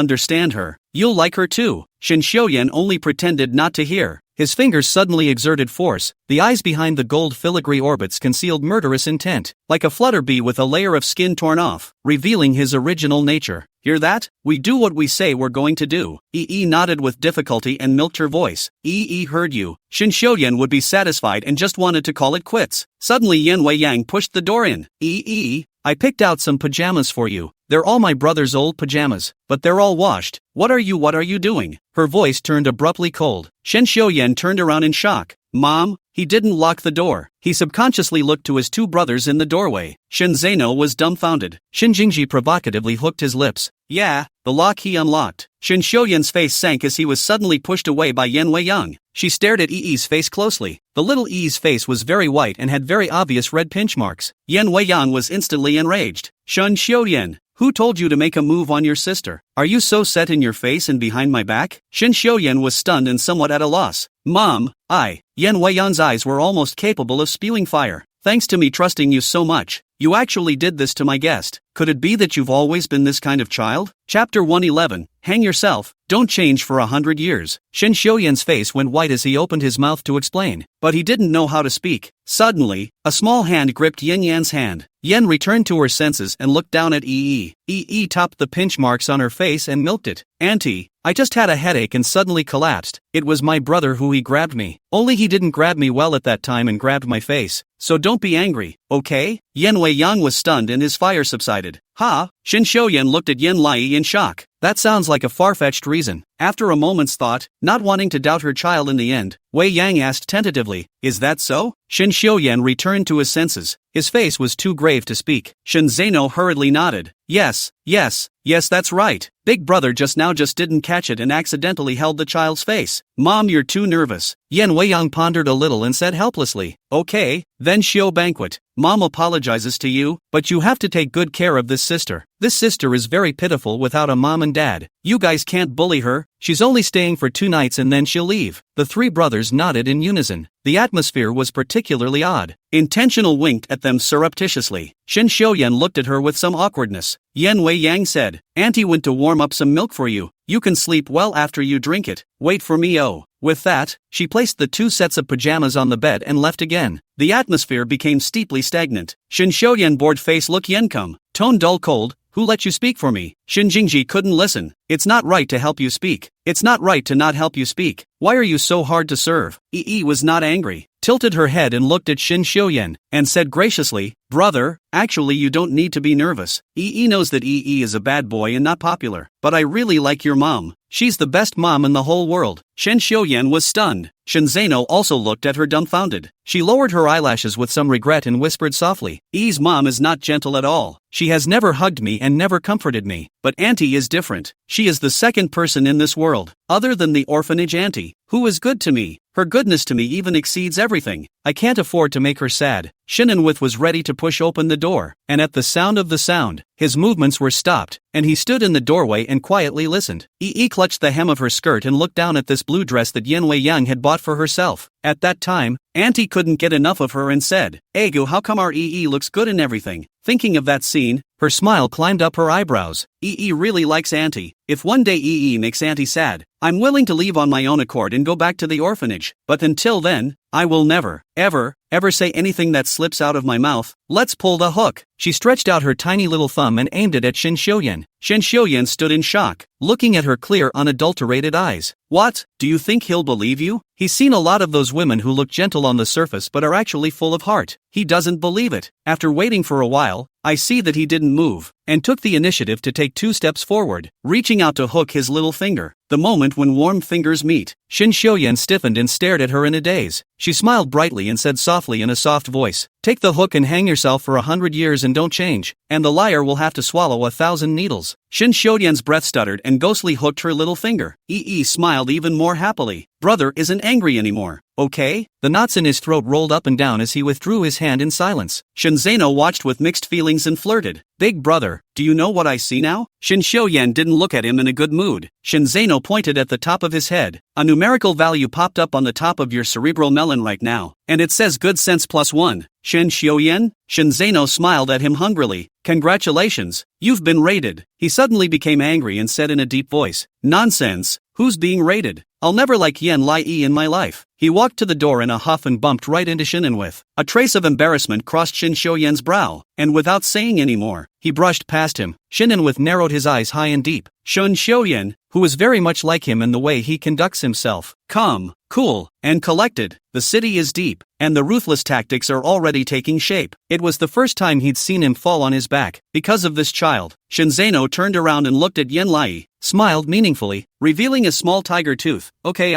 her. You'll like her too. Shin Xiaoyan only pretended not to hear. His fingers suddenly exerted force, the eyes behind the gold filigree orbits concealed murderous intent, like a flutterbee with a layer of skin torn off, revealing his original nature. Hear that? We do what we say we're going to do. Yi nodded with difficulty and milked her voice. Yi heard you. Shin Xiuyan would be satisfied and just wanted to call it quits. Suddenly Yan Wei Yang pushed the door in. Yi, I picked out some pajamas for you. They're all my brother's old pajamas, but they're all washed. What are you doing? Her voice turned abruptly cold. Shin Xiuyan turned around in shock. Mom? He didn't lock the door. He subconsciously looked to his two brothers in the doorway. Shin Zeno was dumbfounded. Shin Jingji provocatively hooked his lips. Yeah, the lock he unlocked. Shin Xiuyan's face sank as he was suddenly pushed away by Yan Wei Yang. She stared at Yi's face closely. The little Yi's face was very white and had very obvious red pinch marks. Yan Wei Yang was instantly enraged. Shin Xiuyan, who told you to make a move on your sister? Are you so set in your face and behind my back? Shin Xiuyan was stunned and somewhat at a loss. Mom, Yan Wei Yan's eyes were almost capable of spewing fire. Thanks to me trusting you so much, you actually did this to my guest. Could it be that you've always been this kind of child? Chapter 111, Hang Yourself, Don't Change for 100 Years. Shin Xiuyan's face went white as he opened his mouth to explain, but he didn't know how to speak. Suddenly, a small hand gripped Yin Yan's hand. Yen returned to her senses and looked down at Yi. Yi topped the pinch marks on her face and milked it. Auntie, I just had a headache and suddenly collapsed. It was my brother who he grabbed me. Only he didn't grab me well at that time and grabbed my face. So don't be angry, okay? Yan Wei Yang was stunned and his fire subsided. Ha! Shin Xiuyan looked at Yin Lai in shock. That sounds like a far-fetched reason. After a moment's thought, not wanting to doubt her child in the end, Wei Yang asked tentatively, Is that so? Shin Xiuyan returned to his senses. His face was too grave to speak. Shin Zeno hurriedly nodded. Yes, that's right. Big brother just didn't catch it and accidentally held the child's face. Mom, you're too nervous. Yan Wei Yang pondered a little and said helplessly, Okay, then Xiu Banquet. Mom apologizes to you, but you have to take good care of this sister. This sister is very pitiful without a mom and dad. You guys can't bully her. She's only staying for 2 nights and then she'll leave. The three brothers nodded in unison. The atmosphere was particularly odd. Intentional winked at them surreptitiously. Shin Xiuyan looked at her with some awkwardness. Yan Wei Yang said, Auntie went to warm up some milk for you. You can sleep well after you drink it. Wait for me, oh. With that, she placed the 2 sets of pajamas on the bed and left again. The atmosphere became steeply stagnant. Shin Xiuyan bored face look Yencum. Tone dull cold. Who let you speak for me? Shin Jingji couldn't listen. It's not right to help you speak. It's not right to not help you speak. Why are you so hard to serve? Yi was not angry, tilted her head and looked at Shin Xiuyan, and said graciously, Brother, actually you don't need to be nervous. Yi knows that Yi is a bad boy and not popular, but I really like your mom. She's the best mom in the whole world. Shin Xiuyan was stunned. Shin Zeno also looked at her dumbfounded. She lowered her eyelashes with some regret and whispered softly, Yi's mom is not gentle at all. She has never hugged me and never comforted me. But Auntie is different. She is the second person in this world, other than the orphanage auntie, who is good to me. Her goodness to me even exceeds everything. I can't afford to make her sad. Shinanwith was ready to push open the door, and at the sound of the sound, his movements were stopped, and he stood in the doorway and quietly listened. Yi clutched the hem of her skirt and looked down at this blue dress that Yan Wei Yang had bought for herself. At that time, Auntie couldn't get enough of her and said, Egu, how come our Yi looks good in everything? Thinking of that scene, her smile climbed up her eyebrows. Yi really likes Auntie. If one day Yi makes Auntie sad, I'm willing to leave on my own accord and go back to the orphanage. But until then, I will never, ever say anything that slips out of my mouth. Let's pull the hook. She stretched out her tiny little thumb and aimed it at Shin Xiuyan. Shin Xiuyan stood in shock, looking at her clear, unadulterated eyes. What? Do you think he'll believe you? He's seen a lot of those women who look gentle on the surface but are actually full of heart. He doesn't believe it. After waiting for a while, I see that he didn't move, and took the initiative to take 2 steps forward, reaching out to hook his little finger. The moment when warm fingers meet, Shin Xiuyan stiffened and stared at her in a daze. She smiled brightly and said softly in a soft voice, Take the hook and hang yourself for 100 years and don't change, and the liar will have to swallow 1,000 needles. Shin Xiuyan's breath stuttered and ghostly hooked her little finger. Yi smiled even more happily. Brother isn't angry anymore, okay? The knots in his throat rolled up and down as he withdrew his hand in silence. Shin Zeno watched with mixed feelings and flirted. Big brother, do you know what I see now? Shin Xiuyan didn't look at him in a good mood. Shin Zeno pointed at the top of his head. A numerical value popped up on the top of your cerebral melon right now, and it says good sense +1. Shin Xiuyan? Shin Zeno smiled at him hungrily. Congratulations, you've been rated. He suddenly became angry and said in a deep voice, Nonsense, Who's being raided? I'll never like Yen Lai in my life. He walked to the door in a huff and bumped right into Shinin with. A trace of embarrassment crossed Shin Xiuyan's brow, and without saying any more, he brushed past him. Shinin with narrowed his eyes high and deep. Shin Xiuyan, who was very much like him in the way he conducts himself, calm, cool, and collected. The city is deep, and the ruthless tactics are already taking shape. It was the first time he'd seen him fall on his back. Because of this child, Shinzano turned around and looked at Yen Lai, smiled meaningfully, revealing a small tiger tooth. Okay,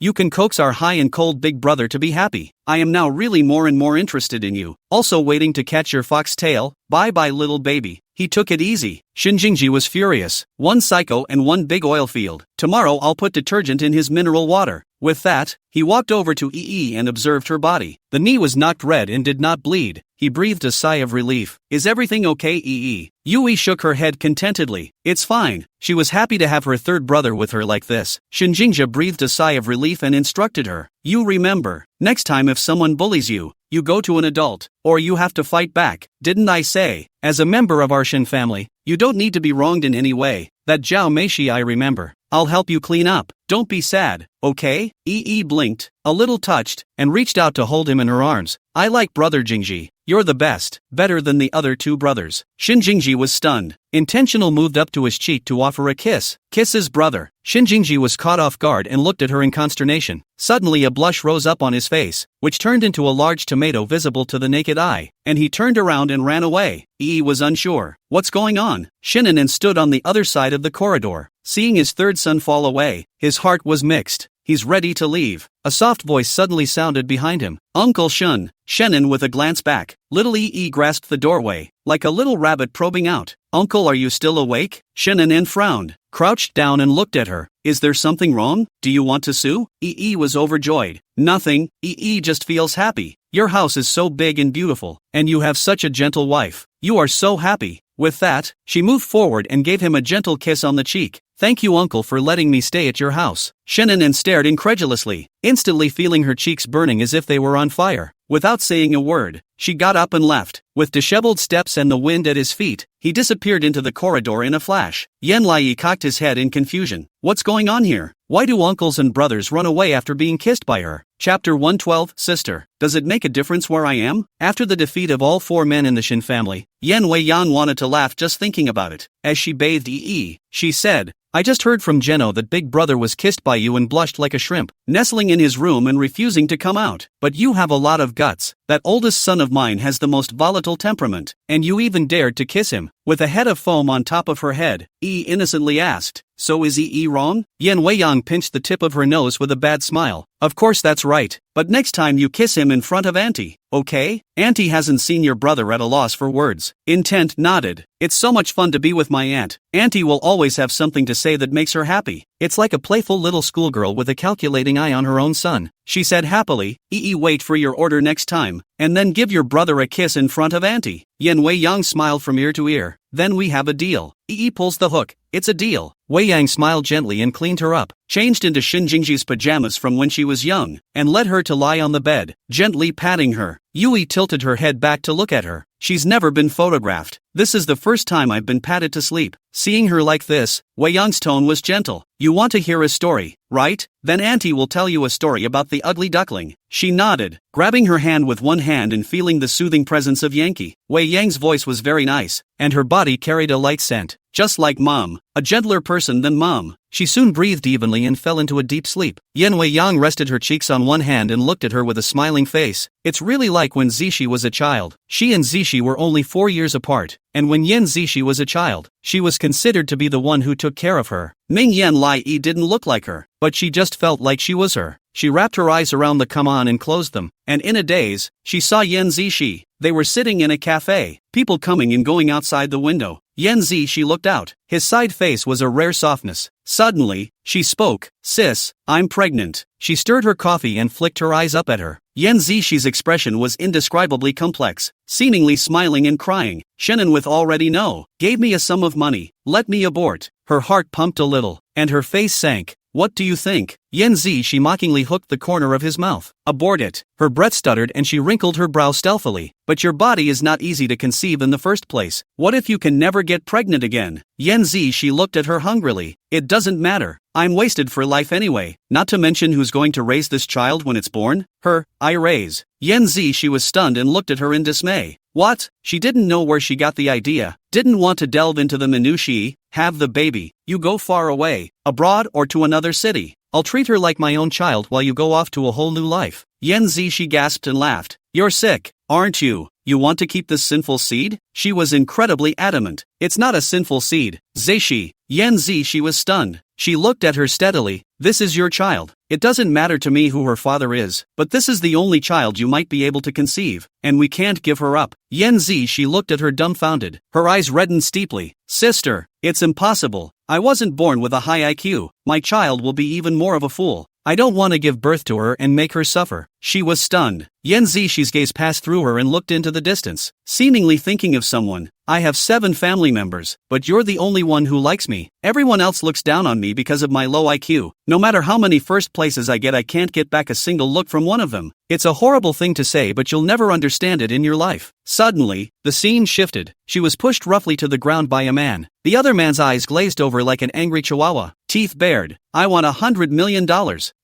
you can coax our high and cold big brother to be happy. I am now really more and more interested in you. Also waiting to catch your fox tail. Bye-bye little baby. He took it easy. Shin Jingji was furious. One psycho and one big oil field. Tomorrow I'll put detergent in his mineral water. With that, he walked over to Yi and observed her body. The knee was knocked red and did not bleed. He breathed a sigh of relief. Is everything okay, Yi? Yui shook her head contentedly. It's fine. She was happy to have her third brother with her like this. Shinjingja breathed a sigh of relief and instructed her. You remember, next time if someone bullies you, you go to an adult, or you have to fight back. Didn't I say? As a member of our Shin family, you don't need to be wronged in any way. That Zhao Meishi I remember. I'll help you clean up. Don't be sad, okay? Yi blinked, a little touched, and reached out to hold him in her arms. I like brother Jingji. You're the best, better than the other two brothers. Shin Jingji was stunned. Intentional moved up to his cheek to offer a kiss. Kiss his brother. Shin Jingji was caught off guard and looked at her in consternation. Suddenly a blush rose up on his face, which turned into a large tomato visible to the naked eye, and he turned around and ran away. Yi was unsure. What's going on? Shinin stood on the other side of the corridor. Seeing his third son fall away, his heart was mixed. He's ready to leave. A soft voice suddenly sounded behind him. Uncle Shun. Shenin with a glance back. Little Yi grasped the doorway, like a little rabbit probing out. Uncle, are you still awake? Shenin frowned, crouched down and looked at her. Is there something wrong? Do you want to sue? Yi was overjoyed. Nothing, Yi just feels happy. Your house is so big and beautiful, and you have such a gentle wife. You are so happy. With that, she moved forward and gave him a gentle kiss on the cheek. Thank you, uncle, for letting me stay at your house. Shenin stared incredulously, instantly feeling her cheeks burning as if they were on fire. Without saying a word, she got up and left. With disheveled steps and the wind at his feet, he disappeared into the corridor in a flash. Yen Lai cocked his head in confusion. What's going on here? Why do uncles and brothers run away after being kissed by her? Chapter 112, Sister. Does it make a difference where I am? After the defeat of all four men in the Shin family, Yen Wei-yan wanted to laugh just thinking about it. As she bathed Yi, she said, I just heard from Jeno that big brother was kissed by you and blushed like a shrimp, nestling in his room and refusing to come out. But you have a lot of guts. That oldest son of mine has the most volatile temperament, and you even dared to kiss him. With a head of foam on top of her head, Yi innocently asked, so is Yi wrong? Yen Wei-yang pinched the tip of her nose with a bad smile. Of course that's right, but next time you kiss him in front of Auntie, okay? Auntie hasn't seen your brother at a loss for words. Intent nodded. It's so much fun to be with my aunt. Auntie will always have something to say that makes her happy. It's like a playful little schoolgirl with a calculating eye on her own son. She said happily, wait for your order next time, and then give your brother a kiss in front of Auntie. Yen Wei-yang smiled from ear to ear. Then we have a deal. Pulls the hook. It's a deal. Wei-yang smiled gently and cleaned her up, changed into Shin Jingji's pajamas from when she was young, and led her to lie on the bed, gently patting her. Yui tilted her head back to look at her. She's never been photographed. This is the first time I've been patted to sleep. Seeing her like this, Wei-yang's tone was gentle. You want to hear a story, right? Then Auntie will tell you a story about the ugly duckling. She nodded, grabbing her hand with one hand and feeling the soothing presence of Yankee. Wei-yang's voice was very nice, and her body carried a light scent. Just like Mom, a gentler person than Mom. She soon breathed evenly and fell into a deep sleep. Yen Wei-yang rested her cheeks on one hand and looked at her with a smiling face. It's really like when Zishi was a child. She and Zishi were only 4 years apart, and when Yen Zishi was a child, she was considered to be the one who took care of her. Ming Yen Lai didn't look like her, but she just felt like she was her. She wrapped her eyes around the come-on and closed them, and in a daze, she saw Yen Zishi. They were sitting in a cafe, people coming and going outside the window. Yen Zishi looked out. His side face was a rare softness. Suddenly, she spoke. Sis, I'm pregnant. She stirred her coffee and flicked her eyes up at her. Yen Zishi's expression was indescribably complex, seemingly smiling and crying. Shenin with already know, gave me a sum of money, let me abort. Her heart pumped a little, and her face sank. What do you think? Yen Zishi mockingly hooked the corner of his mouth. Abort it. Her breath stuttered and she wrinkled her brow stealthily. But your body is not easy to conceive in the first place. What if you can never get pregnant again? Yen Zishi looked at her hungrily. It doesn't matter. I'm wasted for life anyway, not to mention who's going to raise this child when it's born? Her, I raise. Yen Zishi was stunned and looked at her in dismay. What? She didn't know where she got the idea, didn't want to delve into the minutiae. Have the baby. You go far away, abroad or to another city. I'll treat her like my own child while you go off to a whole new life. Yen Zishi gasped and laughed. You're sick, aren't you? You want to keep this sinful seed? She was incredibly adamant. It's not a sinful seed, Zishi. Yen Zishi was stunned. She looked at her steadily. This is your child. It doesn't matter to me who her father is, but this is the only child you might be able to conceive, and we can't give her up. Yen Zishi looked at her dumbfounded. Her eyes reddened steeply. Sister, it's impossible. I wasn't born with a high IQ. My child will be even more of a fool. I don't want to give birth to her and make her suffer. She was stunned. Yen Zishi's gaze passed through her and looked into the distance, seemingly thinking of someone. I have 7 family members, but you're the only one who likes me. Everyone else looks down on me because of my low IQ. No matter how many first places I get, I can't get back a single look from one of them. It's a horrible thing to say, but you'll never understand it in your life. Suddenly, the scene shifted. She was pushed roughly to the ground by a man. The other man's eyes glazed over like an angry chihuahua, teeth bared. I want $100 million.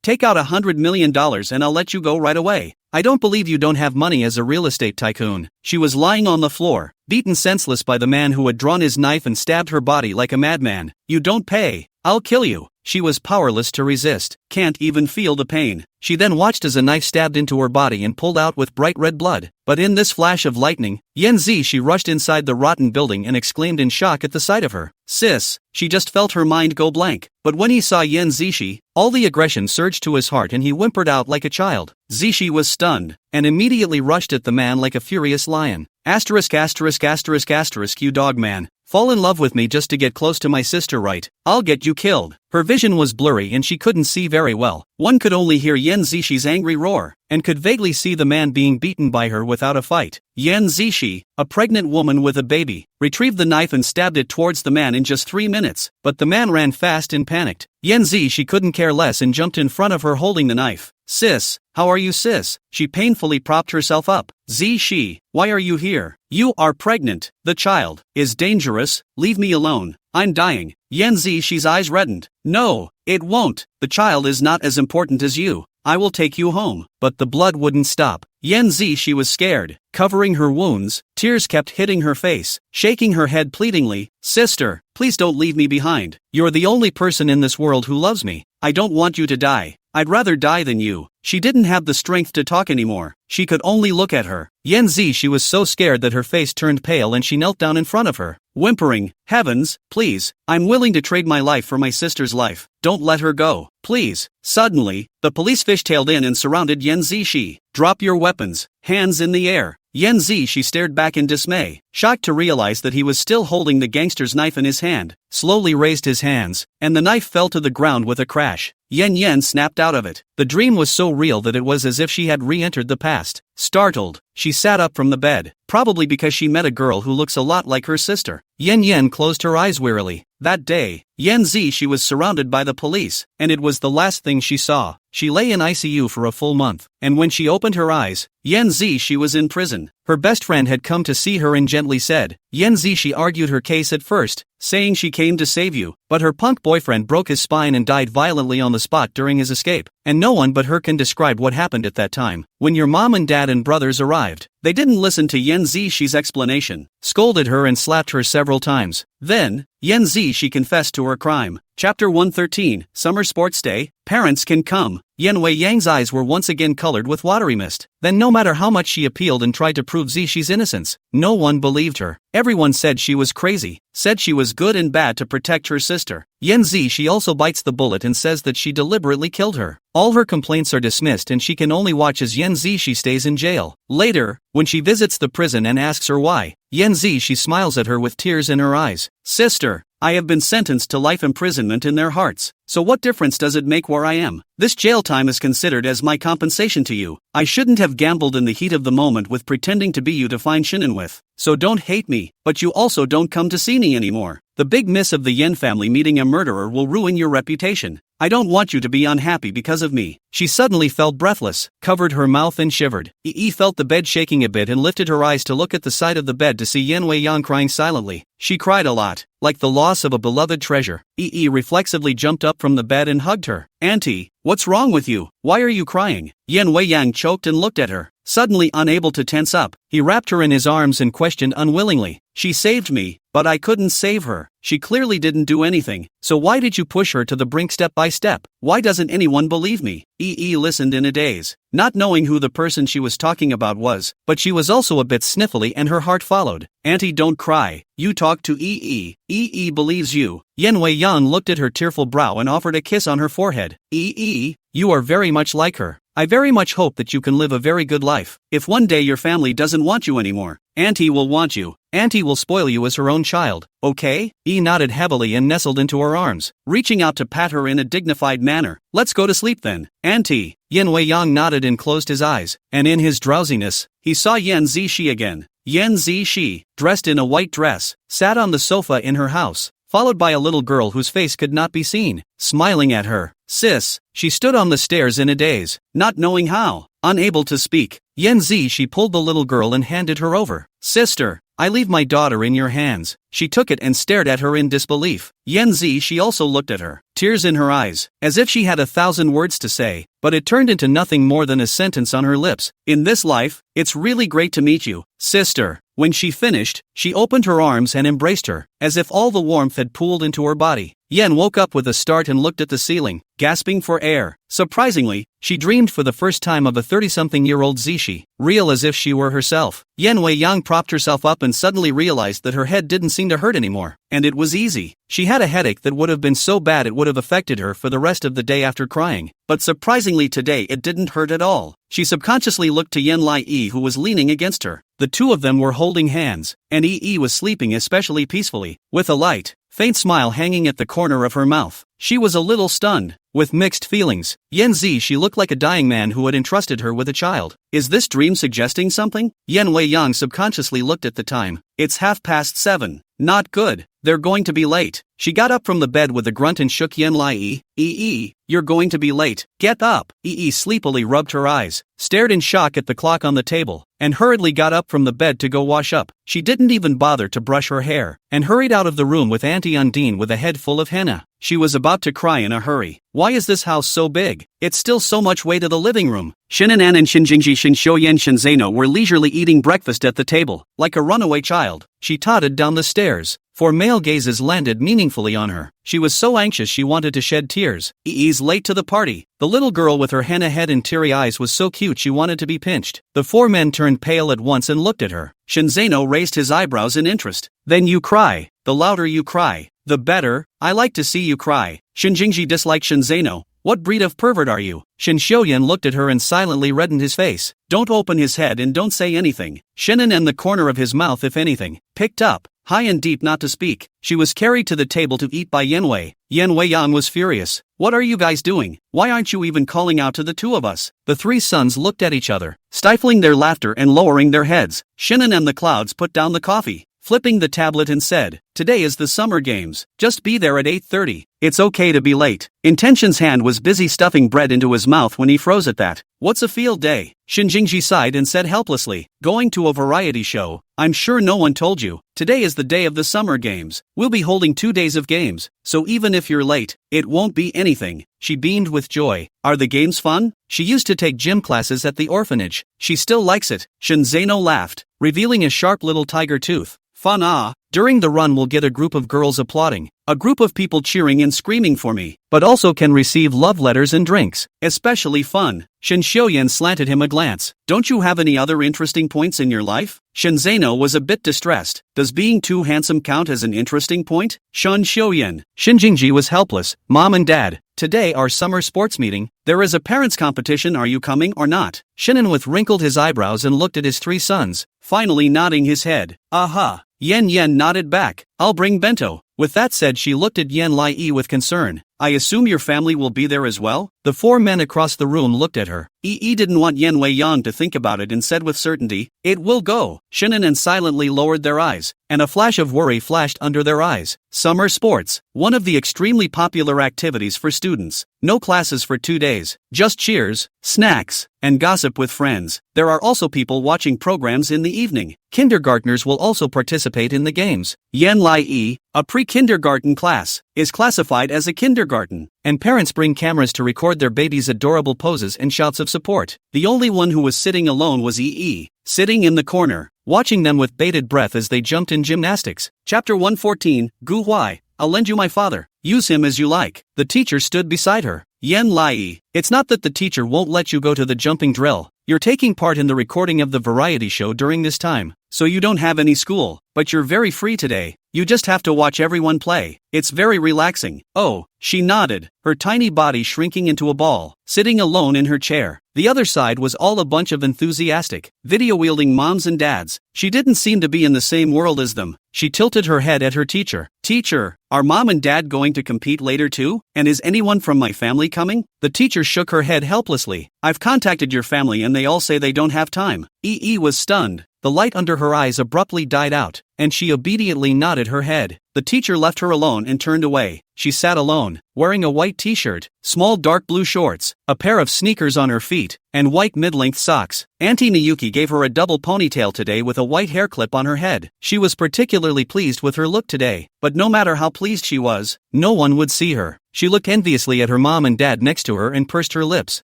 Take out $100 million and I'll let you go right away. I don't believe you don't have money as a real estate tycoon. She was lying on the floor, beaten senseless by the man who had drawn his knife and stabbed her body like a madman. You don't pay. I'll kill you. She was powerless to resist, can't even feel the pain. She then watched as a knife stabbed into her body and pulled out with bright red blood. But in this flash of lightning, Yen Zishi rushed inside the rotten building and exclaimed in shock at the sight of her. Sis, she just felt her mind go blank. But when he saw Yen Zishi, all the aggression surged to his heart and he whimpered out like a child. Zishi was stunned, and immediately rushed at the man like a furious lion. Asterisk asterisk asterisk asterisk, you dog man. Fall in love with me just to get close to my sister, right? I'll get you killed. Her vision was blurry and she couldn't see very well. One could only hear Yen Zishi's angry roar, and could vaguely see the man being beaten by her without a fight. Yen Zishi, a pregnant woman with a baby, retrieved the knife and stabbed it towards the man in just 3 minutes, but the man ran fast and panicked. Yen Zishi couldn't care less and jumped in front of her holding the knife. Sis, how are you, sis? She painfully propped herself up. Zishi, why are you here? You are pregnant. The child is dangerous. Leave me alone. I'm dying. Yen Zishi's eyes reddened. No, it won't. The child is not as important as you. I will take you home. But the blood wouldn't stop. Yen Zishi was scared, covering her wounds. Tears kept hitting her face, shaking her head pleadingly. Sister, please don't leave me behind. You're the only person in this world who loves me. I don't want you to die. I'd rather die than you. She didn't have the strength to talk anymore. She could only look at her. Yen Zishi was so scared that her face turned pale and she knelt down in front of her, whimpering, Heavens, please, I'm willing to trade my life for my sister's life. Don't let her go, please. Suddenly, the police fishtailed in and surrounded Yen Zishi. Drop your weapons, hands in the air. Yen Zishi stared back in dismay, shocked to realize that he was still holding the gangster's knife in his hand, slowly raised his hands, and the knife fell to the ground with a crash. Yen snapped out of it. The dream was so real that it was as if she had re-entered the past. Startled, she sat up from the bed, probably because she met a girl who looks a lot like her sister. Yen closed her eyes wearily. That day, Yen Zishi was surrounded by the police, and it was the last thing she saw. She lay in ICU for a full month, and when she opened her eyes, Yen Zishi was in prison. Her best friend had come to see her and gently said, Yen Zishi argued her case at first, saying she came to save you, but her punk boyfriend broke his spine and died violently on the spot during his escape, and no one but her can describe what happened at that time. When your mom and dad and brothers arrived, they didn't listen to Yen Zishi's explanation, scolded her and slapped her several times. Then, Yen Zishi confessed to her crime. Chapter 113, Summer Sports Day, Parents Can Come. Yen Wei Yang's eyes were once again colored with watery mist. Then no matter how much she appealed and tried to prove Zishi's innocence, no one believed her. Everyone said she was crazy, said she was good and bad to protect her sister. Yen Zishi also bites the bullet and says that she deliberately killed her. All her complaints are dismissed and she can only watch as Yen Zishi stays in jail. Later, when she visits the prison and asks her why, Yen Zishi smiles at her with tears in her eyes. Sister, I have been sentenced to life imprisonment in their hearts, so what difference does it make where I am? This jail time is considered as my compensation to you. I shouldn't have gambled in the heat of the moment with pretending to be you to find Shinin with. So don't hate me, but you also don't come to see me anymore. The big miss of the Yen family meeting a murderer will ruin your reputation. I don't want you to be unhappy because of me. She suddenly felt breathless, covered her mouth and shivered. Yi felt the bed shaking a bit and lifted her eyes to look at the side of the bed to see Yen Wei-yang crying silently. She cried a lot, like the loss of a beloved treasure. Yi reflexively jumped up from the bed and hugged her. Auntie, what's wrong with you? Why are you crying? Yen Wei-yang choked and looked at her. Suddenly unable to tense up, he wrapped her in his arms and questioned unwillingly. She saved me, but I couldn't save her. She clearly didn't do anything, so why did you push her to the brink step by step? Why doesn't anyone believe me? Yi listened in a daze, not knowing who the person she was talking about was, but she was also a bit sniffly and her heart followed. Auntie, don't cry. You talk to Yi. Yi believes you. Yen Wei-yang looked at her tearful brow and offered a kiss on her forehead. Yi, you are very much like her. I very much hope that you can live a very good life. If one day your family doesn't want you anymore, Auntie will want you. Auntie will spoil you as her own child, okay? Yi nodded heavily and nestled into her arms, reaching out to pat her in a dignified manner. Let's go to sleep then, Auntie. Yen Wei-yang nodded and closed his eyes, and in his drowsiness, he saw Yan Zishi again. Yan Zishi, dressed in a white dress, sat on the sofa in her house, followed by a little girl whose face could not be seen, smiling at her. Sis, she stood on the stairs in a daze, not knowing how, unable to speak. Yan Zishi pulled the little girl and handed her over. Sister, I leave my daughter in your hands. She took it and stared at her in disbelief. Yan Zishi also looked at her, tears in her eyes, as if she had 1,000 words to say, but it turned into nothing more than a sentence on her lips. In this life, it's really great to meet you, sister. When she finished, she opened her arms and embraced her, as if all the warmth had pooled into her body. Yen woke up with a start and looked at the ceiling, gasping for air. Surprisingly, she dreamed for the first time of a 30-something-year-old Zishi, real as if she were herself. Yen Wei-yang propped herself up and suddenly realized that her head didn't seem to hurt anymore, and it was easy. She had a headache that would have been so bad it would have affected her for the rest of the day after crying, but surprisingly today it didn't hurt at all. She subconsciously looked to Yen Lai-yi who was leaning against her. The two of them were holding hands, and Yi was sleeping especially peacefully, with a light, faint smile hanging at the corner of her mouth. She was a little stunned, with mixed feelings. Yan Zishi looked like a dying man who had entrusted her with a child. Is this dream suggesting something? Yen Wei-yang subconsciously looked at the time. It's 7:30. Not good. They're going to be late. She got up from the bed with a grunt and shook Yen Lai-yi. You're going to be late. Get up. Yi sleepily rubbed her eyes, stared in shock at the clock on the table, and hurriedly got up from the bed to go wash up. She didn't even bother to brush her hair, and hurried out of the room with Auntie Undine with a head full of henna. She was about to cry in a hurry. Why is this house so big? It's still so much way to the living room. Shinanan and Shinjingji Shinshoyen Shinzeno were leisurely eating breakfast at the table, like a runaway child. She tottered down the stairs, for male gazes landed meaningfully on her. She was so anxious she wanted to shed tears. Yi's late to the party. The little girl with her henna head and teary eyes was so cute she wanted to be pinched. The four men turned pale at once and looked at her. Shinzeno raised his eyebrows in interest. Then you cry. The louder you cry, the better. I like to see you cry. Shinjingji disliked Shinzeno. What breed of pervert are you? Shin Xiaoyan looked at her and silently reddened his face. Don't open his head and don't say anything. Shinan and the corner of his mouth if anything, picked up, high and deep not to speak. She was carried to the table to eat by Yen Wei. Yen Wei-yang was furious. What are you guys doing? Why aren't you even calling out to the two of us? The three sons looked at each other, stifling their laughter and lowering their heads. Shinan and the clouds put down the coffee, flipping the tablet and said, today is the summer games, just be there at 8:30. It's okay to be late. Intention's hand was busy stuffing bread into his mouth when he froze at that. What's a field day? Shinjingji sighed and said helplessly, going to a variety show. I'm sure no one told you. Today is the day of the summer games. We'll be holding 2 days of games, so even if you're late, it won't be anything. She beamed with joy. Are the games fun? She used to take gym classes at the orphanage. She still likes it. Shinzeno laughed, revealing a sharp little tiger tooth. Fun ah. During the run we'll get a group of girls applauding, a group of people cheering and screaming for me, but also can receive love letters and drinks. Especially fun. Shin Xiaoyan slanted him a glance. Don't you have any other interesting points in your life? Shinzeno was a bit distressed. Does being too handsome count as an interesting point? Shin Xiaoyan. Shinjingji was helpless. Mom and Dad, today our summer sports meeting. There is a parents' competition. Are you coming or not? Shinan wrinkled his eyebrows and looked at his three sons, finally nodding his head. Aha. Yen nodded back. I'll bring bento. With that said, she looked at Yen Lai-yi with concern. I assume your family will be there as well? The four men across the room looked at her. Yi didn't want Yen Wei Yang to think about it and said with certainty, "It will go." Shinan and silently lowered their eyes, and a flash of worry flashed under their eyes. Summer sports, one of the extremely popular activities for students. No classes for 2 days, just cheers, snacks, and gossip with friends. There are also people watching programs in the evening. Kindergartners will also participate in the games. Yen Lai Yi, a pre-kindergarten class, is classified as a kindergarten, and parents bring cameras to record their babies' adorable poses and shouts of support. The only one who was sitting alone was Yi, sitting in the corner, watching them with bated breath as they jumped in gymnastics. Chapter 114, Gu Huai, I'll lend you my father. Use him as you like. The teacher stood beside her. Yen Lai, it's not that the teacher won't let you go to the jumping drill. You're taking part in the recording of the variety show during this time, so you don't have any school, but you're very free today. You just have to watch everyone play. It's very relaxing. Oh, she nodded, her tiny body shrinking into a ball, sitting alone in her chair. The other side was all a bunch of enthusiastic, video-wielding moms and dads. She didn't seem to be in the same world as them. She tilted her head at her teacher. Teacher, are mom and dad going to compete later too? And is anyone from my family coming? The teacher shook her head helplessly. I've contacted your family and they all say they don't have time. Yi was stunned. The light under her eyes abruptly died out, and she obediently nodded her head. The teacher left her alone and turned away. She sat alone, wearing a white t-shirt, small dark blue shorts, a pair of sneakers on her feet, and white mid-length socks. Auntie Niyuki gave her a double ponytail today with a white hair clip on her head. She was particularly pleased with her look today, but no matter how pleased she was, no one would see her. She looked enviously at her mom and dad next to her and pursed her lips.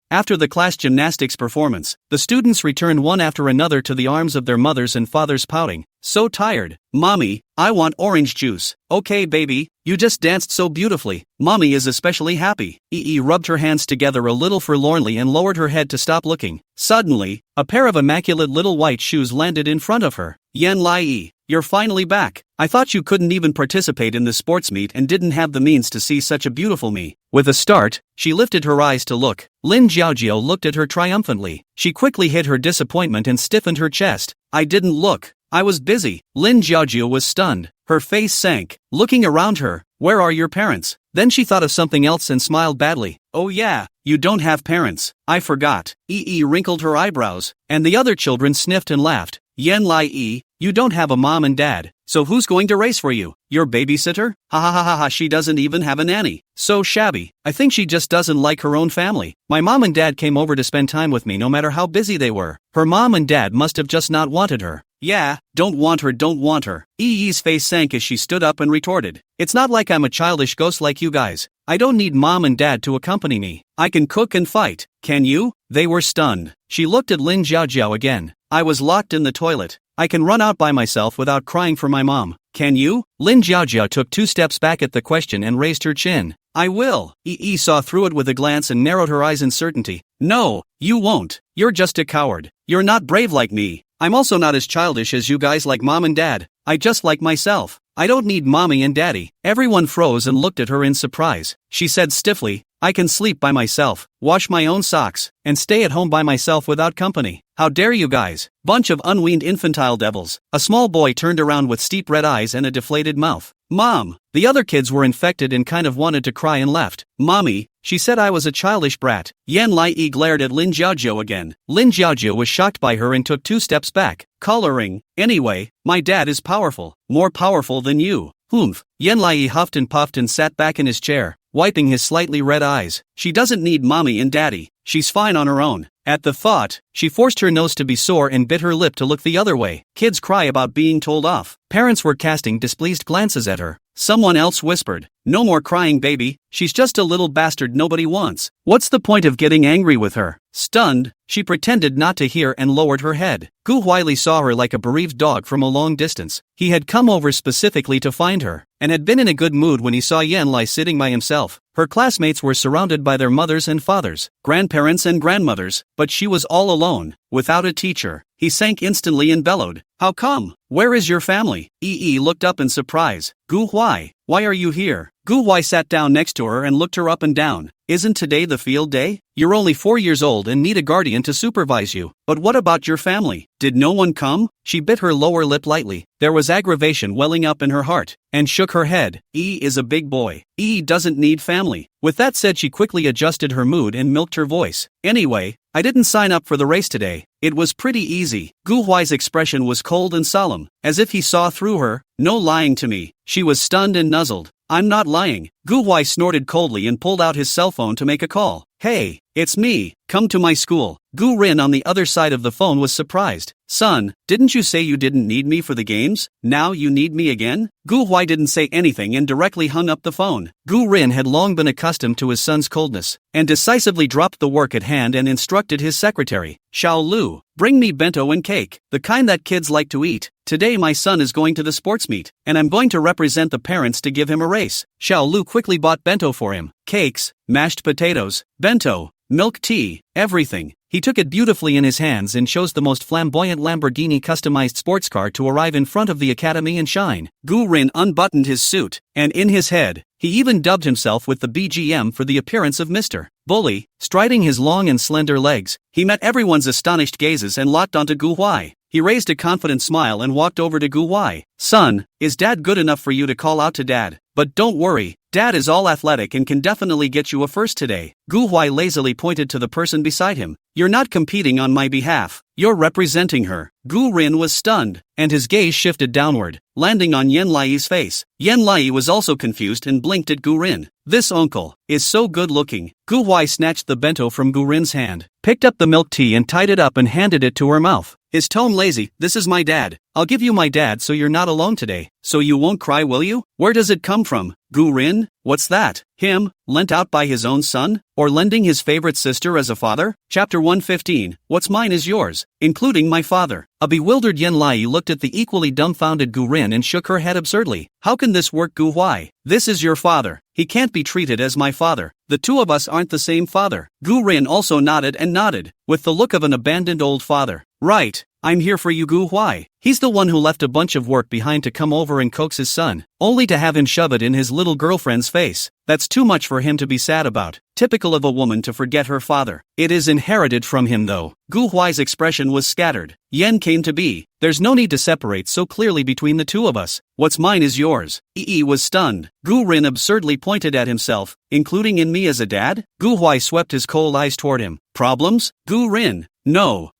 After the class gymnastics performance, the students returned one after another to the arms of their mothers and fathers pouting. So tired. Mommy, I want orange juice. Okay baby, you just danced so beautifully. Mommy is especially happy. Yi rubbed her hands together a little forlornly and lowered her head to stop looking. Suddenly, a pair of immaculate little white shoes landed in front of her. Yen Lai, you're finally back. I thought you couldn't even participate in the sports meet and didn't have the means to see such a beautiful me. With a start, she lifted her eyes to look. Lin Jiaojiao looked at her triumphantly. She quickly hid her disappointment and stiffened her chest. I didn't look. I was busy. Lin Jiaojiao was stunned. Her face sank. Looking around her, where are your parents? Then she thought of something else and smiled badly. Oh yeah, you don't have parents. I forgot. Yi wrinkled her eyebrows, and the other children sniffed and laughed. Yen Lai, you don't have a mom and dad, so who's going to race for you? Your babysitter? Ha ha ha ha ha, she doesn't even have a nanny. So shabby. I think she just doesn't like her own family. My mom and dad came over to spend time with me no matter how busy they were. Her mom and dad must have just not wanted her. Yeah, don't want her, don't want her. Yi's face sank as she stood up and retorted. It's not like I'm a childish ghost like you guys. I don't need mom and dad to accompany me. I can cook and fight. Can you? They were stunned. She looked at Lin Jiaojiao again. I was locked in the toilet. I can run out by myself without crying for my mom. Can you? Lin Jiaojiao took 2 steps back at the question and raised her chin. I will. Yi saw through it with a glance and narrowed her eyes in certainty. No, you won't. You're just a coward. You're not brave like me. I'm also not as childish as you guys like mom and dad. I just like myself. I don't need mommy and daddy. Everyone froze and looked at her in surprise. She said stiffly, I can sleep by myself, wash my own socks, and stay at home by myself without company. How dare you guys? Bunch of unweaned infantile devils. A small boy turned around with steep red eyes and a deflated mouth. Mom! The other kids were infected and kind of wanted to cry and left. Mommy, she said I was a childish brat. Yan Lai glared at Lin Jiaojiao again. Lin Jiaojiao was shocked by her and took 2 steps back. Coloring. Anyway, my dad is powerful. More powerful than you. Humph. Yan Lai huffed and puffed and sat back in his chair, wiping his slightly red eyes. She doesn't need mommy and daddy. She's fine on her own. At the thought, she forced her nose to be sore and bit her lip to look the other way. Kids cry about being told off. Parents were casting displeased glances at her. Someone else whispered, no more crying baby, she's just a little bastard nobody wants. What's the point of getting angry with her? Stunned, she pretended not to hear and lowered her head. Gu Huaili saw her like a bereaved dog from a long distance. He had come over specifically to find her, and had been in a good mood when he saw Yan Lai sitting by himself. Her classmates were surrounded by their mothers and fathers, grandparents and grandmothers, but she was all alone, without a teacher. He sank instantly and bellowed, how come? Where is your family? Yi looked up in surprise. Gu Huai, why are you here? Gu Huai sat down next to her and looked her up and down. Isn't today the field day? You're only 4 years old and need a guardian to supervise you. But what about your family? Did no one come? She bit her lower lip lightly. There was aggravation welling up in her heart, and shook her head. Is a big boy. Doesn't need family. With that said, she quickly adjusted her mood and milked her voice. Anyway, I didn't sign up for the race today. It was pretty easy. Gu Huai's expression was cold and solemn, as if he saw through her. No lying to me. She was stunned and nuzzled. I'm not lying. Gu Huai snorted coldly and pulled out his cell phone to make a call. Hey, it's me. Come to my school. Gu Rin on the other side of the phone was surprised. Son, didn't you say you didn't need me for the games? Now you need me again? Gu Huai didn't say anything and directly hung up the phone. Gu Rin had long been accustomed to his son's coldness, and decisively dropped the work at hand and instructed his secretary, Xiao Lu, bring me bento and cake, the kind that kids like to eat. Today my son is going to the sports meet, and I'm going to represent the parents to give him a race. Xiao Lu quickly bought bento for him. Cakes, mashed potatoes, bento, milk tea, everything. He took it beautifully in his hands and chose the most flamboyant Lamborghini customized sports car to arrive in front of the academy and shine. Gu Rin unbuttoned his suit, and in his head, he even dubbed himself with the BGM for the appearance of Mr. Bully. Striding his long and slender legs, he met everyone's astonished gazes and locked onto Gu Huai. He raised a confident smile and walked over to Gu Huai. Son, is Dad good enough for you to call out to Dad? But don't worry, Dad is all athletic and can definitely get you a first today. Gu Huai lazily pointed to the person beside him. You're not competing on my behalf. You're representing her. Gu Rin was stunned, and his gaze shifted downward, landing on Yan Lai's face. Yan Lai was also confused and blinked at Gu Rin. This uncle is so good looking. Gu Huai snatched the bento from Gu Rin's hand, picked up the milk tea and tied it up and handed it to her mouth. His tone lazy. This is my dad. I'll give you my dad so you're not alone today. So you won't cry, will you? Where does it come from? Gu Rin? What's that? Him, lent out by his own son? Or lending his favorite sister as a father? Chapter 115. What's mine is yours, including my father. A bewildered Yan Lai looked at the equally dumbfounded Gu Rin and shook her head absurdly. How can this work, Gu Huai? This is your father. He can't be treated as my father. The two of us aren't the same father. Gu Rin also nodded and nodded, with the look of an abandoned old father. Right. I'm here for you, Gu Huai. He's the one who left a bunch of work behind to come over and coax his son, only to have him shove it in his little girlfriend's face. That's too much for him to be sad about. Typical of a woman to forget her father. It is inherited from him though. Gu Huai's expression was scattered. Yen came to be. There's no need to separate so clearly between the two of us. What's mine is yours. Was stunned. Gu Rin absurdly pointed at himself, including in me as a dad? Gu Huai swept his cold eyes toward him. Problems? Gu Rin. No.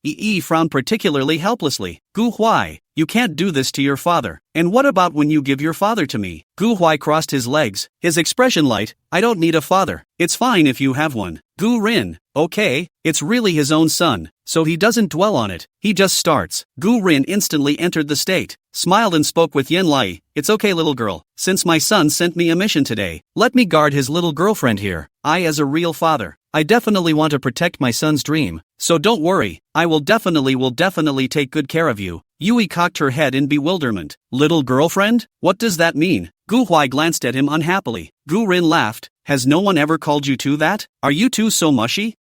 Frowned particularly helplessly. Gu Huai, you can't do this to your father. And what about when you give your father to me? Gu Huai crossed his legs, his expression light. I don't need a father. It's fine if you have one. Gu Rin. Okay, it's really his own son, so he doesn't dwell on it. He just starts. Gu Rin instantly entered the state, smiled and spoke with Yan Lai. It's okay, little girl. Since my son sent me a mission today, let me guard his little girlfriend here. As a real father, I definitely want to protect my son's dream. So don't worry, I will definitely take good care of you. Yui cocked her head in bewilderment. Little girlfriend? What does that mean? Gu Huai glanced at him unhappily. Gu Rin laughed. Has no one ever called you to that? Are you two so mushy?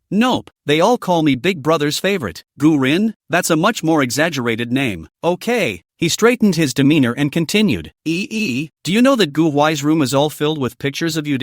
Nope. They all call me Big Brother's favorite. Gu Rin? That's a much more exaggerated name. Okay. He straightened his demeanor and continued. Do you know that Gu Huai's room is all filled with pictures of you?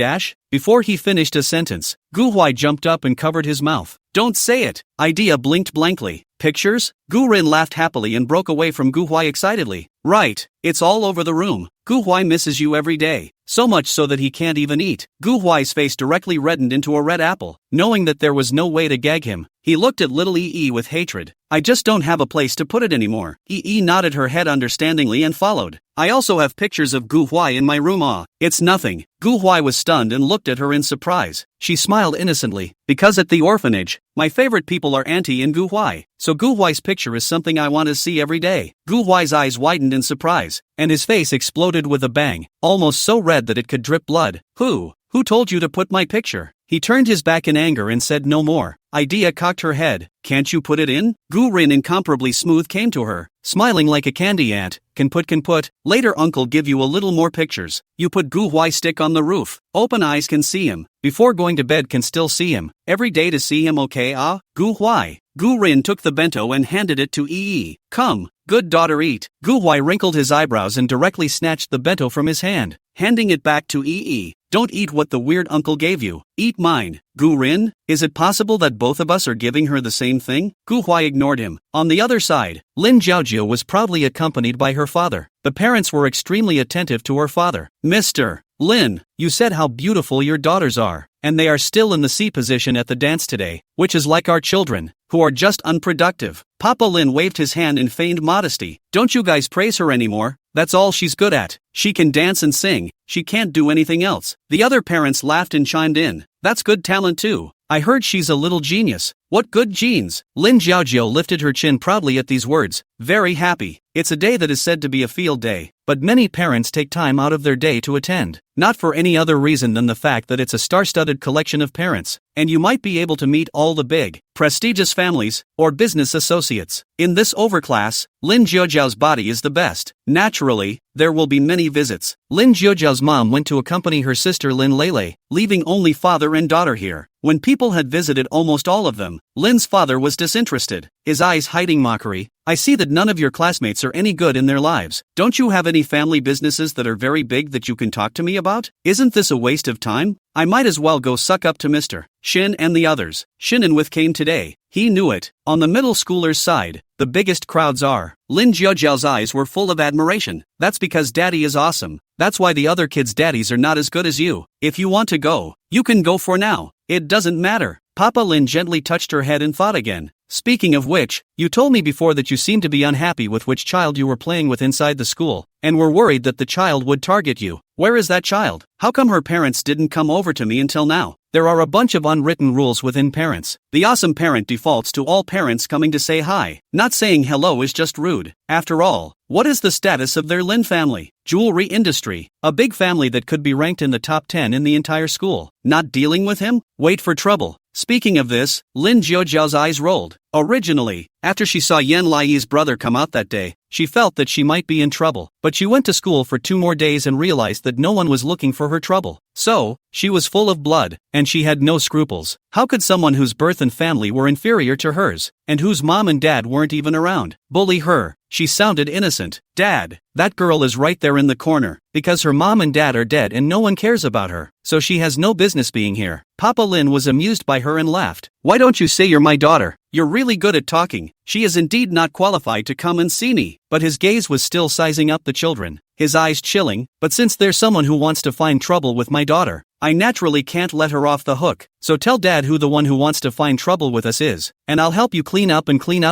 Before he finished a sentence, Gu Huai jumped up and covered his mouth. Don't say it. Idea blinked blankly. Pictures? Gu Rin laughed happily and broke away from Gu Huai excitedly. Right. It's all over the room. Gu Huai misses you every day. So much so that he can't even eat. Gu Huai's face directly reddened into a red apple, knowing that there was no way to gag him. He looked at little with hatred. I just don't have a place to put it anymore. Nodded her head understandingly and followed. I also have pictures of Gu Huai in my room. It's nothing. Gu Huai was stunned and looked at her in surprise. She smiled innocently. Because at the orphanage, my favorite people are Auntie and Gu Huai. So Gu Huai's picture is something I want to see every day. Gu Huai's eyes widened in surprise, and his face exploded with a bang, almost so red that it could drip blood. Who told you to put my picture? He turned his back in anger and said no more. Idea cocked her head. Can't you put it in? Gu Rin incomparably smooth came to her, smiling like a candy ant. Can put. Later uncle give you a little more pictures. You put Gu Huai stick on the roof. Open eyes can see him. Before going to bed can still see him. Every day to see him, okay? Gu Huai. Gu Rin took the bento and handed it to Yi. Come, good daughter, eat. Gu Huai wrinkled his eyebrows and directly snatched the bento from his hand, handing it back to Yi. Don't eat what the weird uncle gave you. Eat mine. Gu Rin, is it possible that both of us are giving her the same thing? Gu Huai ignored him. On the other side, Lin Jiaojiu was proudly accompanied by her father. The parents were extremely attentive to her father. Mr. Lin, you said how beautiful your daughters are, and they are still in the C position at the dance today, which is like our children, who are just unproductive. Papa Lin waved his hand in feigned modesty. Don't you guys praise her anymore? That's all she's good at. She can dance and sing, she can't do anything else. The other parents laughed and chimed in. That's good talent too. I heard she's a little genius. What good genes? Lin Jiaojiu lifted her chin proudly at these words, very happy. It's a day that is said to be a field day, but many parents take time out of their day to attend, not for any other reason than the fact that it's a star-studded collection of parents, and you might be able to meet all the big, prestigious families, or business associates. In this overclass, Lin Jiaojiu's body is the best. Naturally, there will be many visits. Lin Jiaojiu's mom went to accompany her sister Lin Lele, leaving only father and daughter here. When people had visited almost all of them, Lin's father was disinterested, his eyes hiding mockery. I see that none of your classmates are any good in their lives. Don't you have any family businesses that are very big that you can talk to me about? Isn't this a waste of time? I might as well go suck up to Mr. Shin and the others. Shininwith came today. He knew it. On the middle schoolers' side, the biggest crowds are. Lin Jiaojiu's eyes were full of admiration. That's because daddy is awesome. That's why the other kids' daddies are not as good as you. If you want to go, you can go for now. It doesn't matter. Papa Lin gently touched her head and thought again. Speaking of which, you told me before that you seemed to be unhappy with which child you were playing with inside the school, and were worried that the child would target you. Where is that child? How come her parents didn't come over to me until now? There are a bunch of unwritten rules within parents. The awesome parent defaults to all parents coming to say hi. Not saying hello is just rude. After all, what is the status of their Lin family? Jewelry industry. A big family that could be ranked in the top 10 in the entire school. Not dealing with him? Wait for trouble. Speaking of this, Lin Jiaojiu's eyes rolled. Originally, after she saw Yan Lai's brother come out that day, she felt that she might be in trouble. But she went to school for 2 more days and realized that no one was looking for her trouble. So, she was full of blood, and she had no scruples. How could someone whose birth and family were inferior to hers, and whose mom and dad weren't even around, bully her? She sounded innocent. Dad, that girl is right there in the corner, because her mom and dad are dead and no one cares about her, so she has no business being here. Papa Lin was amused by her and laughed. Why don't you say you're my daughter? You're really good at talking. She is indeed not qualified to come and see me. But his gaze was still sizing up the children, his eyes chilling. But since there's someone who wants to find trouble with my daughter, I naturally can't let her off the hook. So tell Dad who the one who wants to find trouble with us is, and I'll help you clean up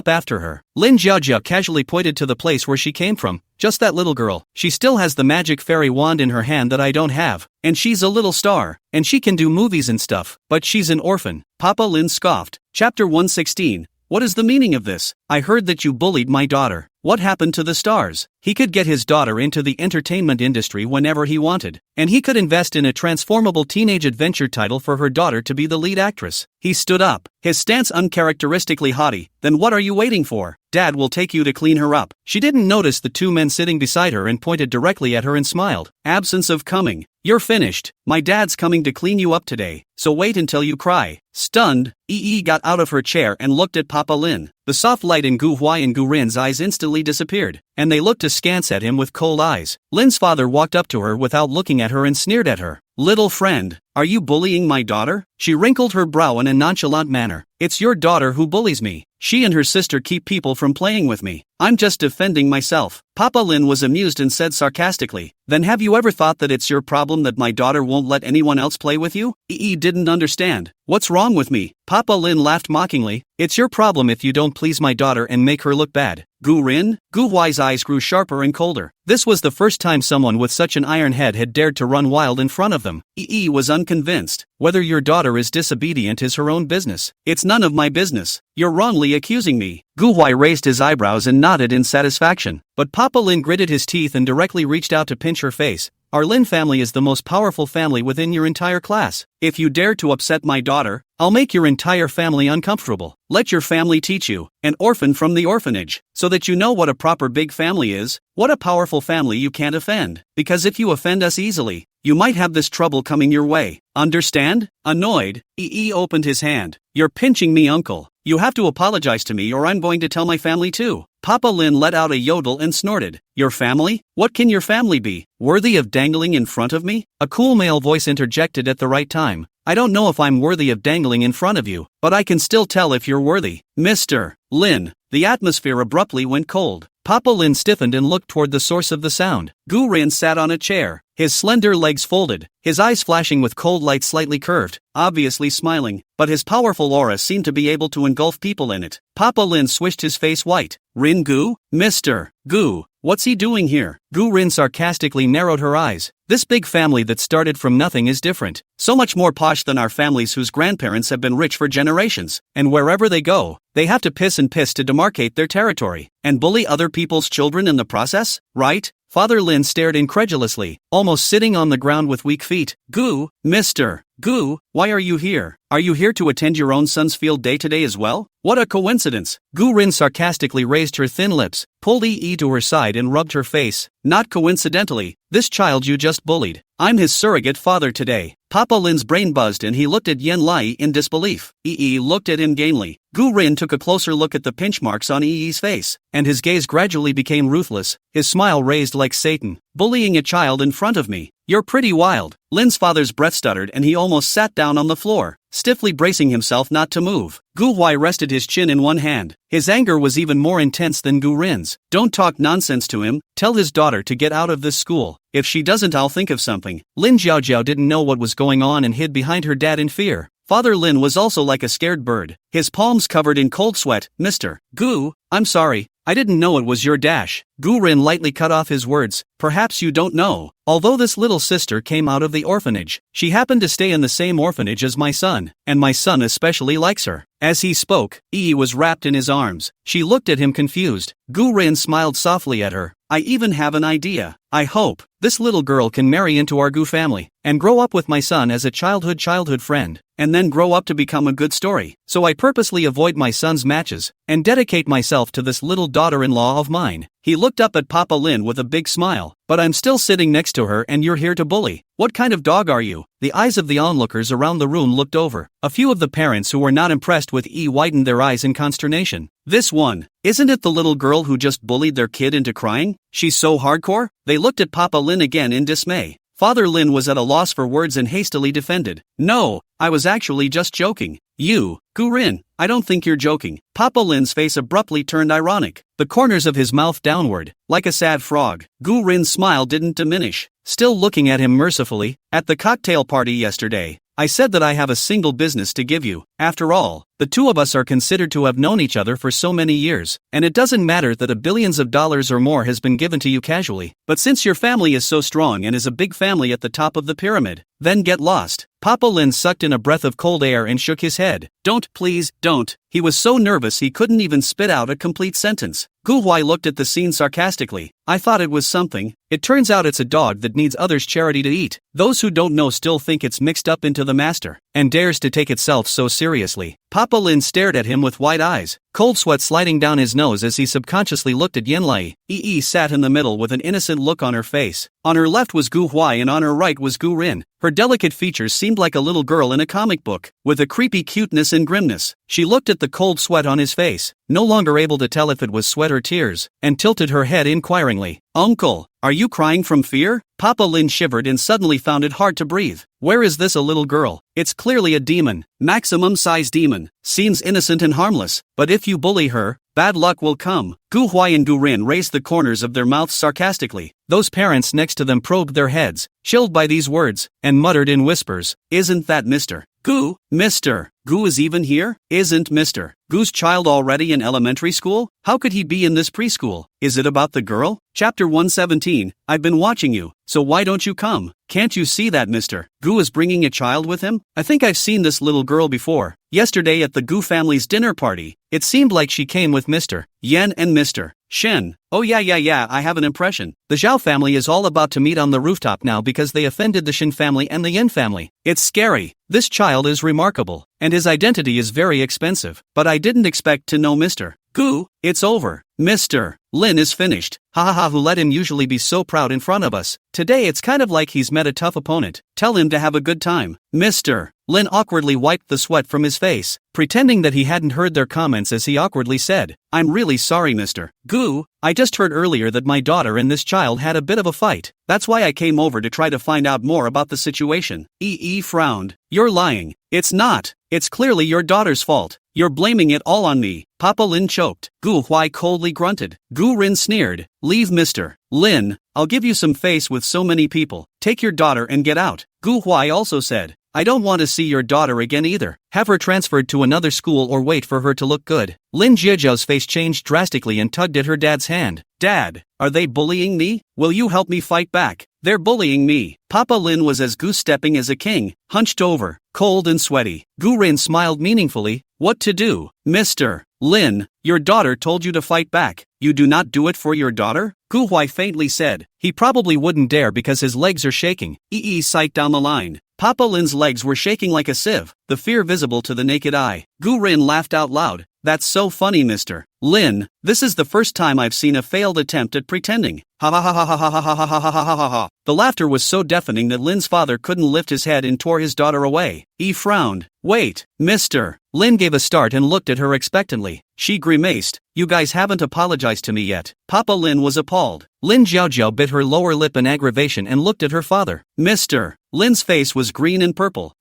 after her. Lin Jiaojiu casually pointed to the place where she came from. Just that little girl. She still has the magic fairy wand in her hand that I don't have. And she's a little star. And she can do movies and stuff. But she's an orphan. Papa Lin scoffed. Chapter 116. What is the meaning of this? I heard that you bullied my daughter. What happened to the stars? He could get his daughter into the entertainment industry whenever he wanted, and he could invest in a transformable teenage adventure title for her daughter to be the lead actress. He stood up, his stance uncharacteristically haughty. Then what are you waiting for? Dad will take you to clean her up. She didn't notice the 2 men sitting beside her and pointed directly at her and smiled. Absence of coming. You're finished. My dad's coming to clean you up today, so wait until you cry. Stunned, Yi got out of her chair and looked at Papa Lin. The soft light in Gu Huai and Gu Rin's eyes instantly disappeared, and they looked askance at him with cold eyes. Lin's father walked up to her without looking at her and sneered at her. Little friend, are you bullying my daughter? She wrinkled her brow in a nonchalant manner. It's your daughter who bullies me. She and her sister keep people from playing with me. I'm just defending myself. Papa Lin was amused and said sarcastically, then have you ever thought that it's your problem that my daughter won't let anyone else play with you? Yi didn't understand. What's wrong with me? Papa Lin laughed mockingly. It's your problem if you don't please my daughter and make her look bad. Gu Rin? Gu Huai's eyes grew sharper and colder. This was the first time someone with such an iron head had dared to run wild in front of them. Yi was unconvinced. Whether your daughter is disobedient is her own business. It's none of my business. You're wrongly accusing me. Gu Huai raised his eyebrows and nodded in satisfaction. But Papa Lin gritted his teeth and directly reached out to pinch her face. Our Lin family is the most powerful family within your entire class. If you dare to upset my daughter, I'll make your entire family uncomfortable. Let your family teach you, an orphan from the orphanage, so that you know what a proper big family is, what a powerful family you can't offend. Because if you offend us easily, you might have this trouble coming your way. Understand? Annoyed, Yi opened his hand. You're pinching me, uncle. You have to apologize to me or I'm going to tell my family too. Papa Lin let out a yodel and snorted. Your family? What can your family be? Worthy of dangling in front of me? A cool male voice interjected at the right time. I don't know if I'm worthy of dangling in front of you, but I can still tell if you're worthy. Mr. Lin. The atmosphere abruptly went cold. Papa Lin stiffened and looked toward the source of the sound. Gu Rin sat on a chair, his slender legs folded, his eyes flashing with cold light slightly curved, obviously smiling, but his powerful aura seemed to be able to engulf people in it. Papa Lin swished his face white. Rin Gu? Mr. Gu, what's he doing here? Gu Rin sarcastically narrowed her eyes. This big family that started from nothing is different. So much more posh than our families whose grandparents have been rich for generations, and wherever they go, they have to piss and piss to demarcate their territory, and bully other people's children in the process, right? Father Lin stared incredulously, almost sitting on the ground with weak feet. Gu, Mr. Gu, why are you here? Are you here to attend your own son's field day today as well? What a coincidence! Gu Rin sarcastically raised her thin lips, pulled Yi to her side and rubbed her face. Not coincidentally, this child you just bullied. I'm his surrogate father today. Papa Lin's brain buzzed and he looked at Yen Lai in disbelief. Yi looked at him gamely. Gu Rin took a closer look at the pinch marks on Yi's face, and his gaze gradually became ruthless, his smile raised like Satan. Bullying a child in front of me. You're pretty wild. Lin's father's breath stuttered and he almost sat down on the floor, stiffly bracing himself not to move. Gu Huai rested his chin in one hand. His anger was even more intense than Gu Rin's. Don't talk nonsense to him. Tell his daughter to get out of this school. If she doesn't, I'll think of something. Lin Jiaojiao didn't know what was going on and hid behind her dad in fear. Father Lin was also like a scared bird, his palms covered in cold sweat. Mr. Gu, I'm sorry, I didn't know it was your dash. Gu Rin lightly cut off his words. Perhaps you don't know. Although this little sister came out of the orphanage, she happened to stay in the same orphanage as my son, and my son especially likes her. As he spoke, Yi was wrapped in his arms. She looked at him confused. Gu Rin smiled softly at her. I even have an idea. I hope this little girl can marry into our Gu family, and grow up with my son as a childhood friend, and then grow up to become a good story. So I purposely avoid my son's matches, and dedicate myself to this little daughter-in-law of mine. He looked up at Papa Lin with a big smile. But I'm still sitting next to her and you're here to bully. What kind of dog are you? The eyes of the onlookers around the room looked over. A few of the parents who were not impressed with Yi widened their eyes in consternation. This one, isn't it the little girl who just bullied their kid into crying? She's so hardcore? They looked at Papa Lin again in dismay. Father Lin was at a loss for words and hastily defended. No, I was actually just joking. You, Gu Rin, I don't think you're joking. Papa Lin's face abruptly turned ironic, the corners of his mouth downward, like a sad frog. Gu Rin's smile didn't diminish, still looking at him mercifully. At the cocktail party yesterday, I said that I have a single business to give you. After all, the two of us are considered to have known each other for so many years, and it doesn't matter that billions of dollars or more has been given to you casually. But since your family is so strong and is a big family at the top of the pyramid, then get lost. Papa Lin sucked in a breath of cold air and shook his head. Don't, please, don't. He was so nervous he couldn't even spit out a complete sentence. Gu Huai looked at the scene sarcastically. I thought it was something. It turns out it's a dog that needs others' charity to eat. Those who don't know still think it's mixed up into the master, and dares to take itself so seriously. Papa Lin stared at him with wide eyes, cold sweat sliding down his nose as he subconsciously looked at Yen Lai. Yi sat in the middle with an innocent look on her face. On her left was Gu Huai and on her right was Gu Rin. Her delicate features seemed like a little girl in a comic book, with a creepy cuteness and grimness. She looked at the cold sweat on his face, no longer able to tell if it was sweat or tears, and tilted her head inquiringly. Uncle, are you crying from fear? Papa Lin shivered and suddenly found it hard to breathe. Where is this a little girl? It's clearly a demon. Maximum size demon. Seems innocent and harmless, but if you bully her, bad luck will come. Gu Huai and Gu Rin raised the corners of their mouths sarcastically. Those parents next to them probed their heads, chilled by these words, and muttered in whispers, Isn't that Mr. Gu? Mr. Gu is even here? Isn't Mr. Gu's child already in elementary school? How could he be in this preschool? Is it about the girl? Chapter 117, I've been watching you, so why don't you come? Can't you see that Mr. Gu is bringing a child with him? I think I've seen this little girl before. Yesterday at the Gu family's dinner party, it seemed like she came with Mr. Yen and Mr. Shen. Oh yeah, I have an impression. The Zhao family is all about to meet on the rooftop now because they offended the Shen family and the Yin family. It's scary. This child is remarkable, and his identity is very expensive, but I didn't expect to know Mr. Gu. It's over. Mr. Lin is finished. Who let him usually be so proud in front of us. Today it's kind of like he's met a tough opponent. Tell him to have a good time. Mr. Lin awkwardly wiped the sweat from his face, pretending that he hadn't heard their comments as he awkwardly said, "I'm really sorry, Mr. Gu. I just heard earlier that my daughter and this child had a bit of a fight. That's why I came over to try to find out more about the situation." Yi frowned. "You're lying." "It's not. It's clearly your daughter's fault. You're blaming it all on me." Papa Lin choked. Gu Huai coldly grunted. Gu Rin sneered. "Leave Mr. Lin. I'll give you some face with so many people. Take your daughter and get out." Gu Huai also said, "I don't want to see your daughter again either. Have her transferred to another school or wait for her to look good." Lin Jiajiao's face changed drastically and tugged at her dad's hand. "Dad, are they bullying me? Will you help me fight back? They're bullying me." Papa Lin was as goose-stepping as a king, hunched over, cold and sweaty. Gu Rin smiled meaningfully. "What to do, Mr. Lin? Your daughter told you to fight back. You do not do it for your daughter?" Gu Huai faintly said. "He probably wouldn't dare because his legs are shaking." Yi sighed down the line. Papa Lin's legs were shaking like a sieve, the fear visible to the naked eye. Gu Rin laughed out loud. "That's so funny, Mr. Lin. This is the first time I've seen a failed attempt at pretending." Ha ha ha ha ha ha ha ha ha ha ha ha ha. The laughter was so deafening that Lin's father couldn't lift his head and tore his daughter away. He frowned. "Wait, Mr. Lin gave a start and looked at her expectantly. She grimaced. "You guys haven't apologized to me yet." Papa Lin was appalled. Lin Jiaojiao bit her lower lip in aggravation and looked at her father. Mr. Lin's face was green and purple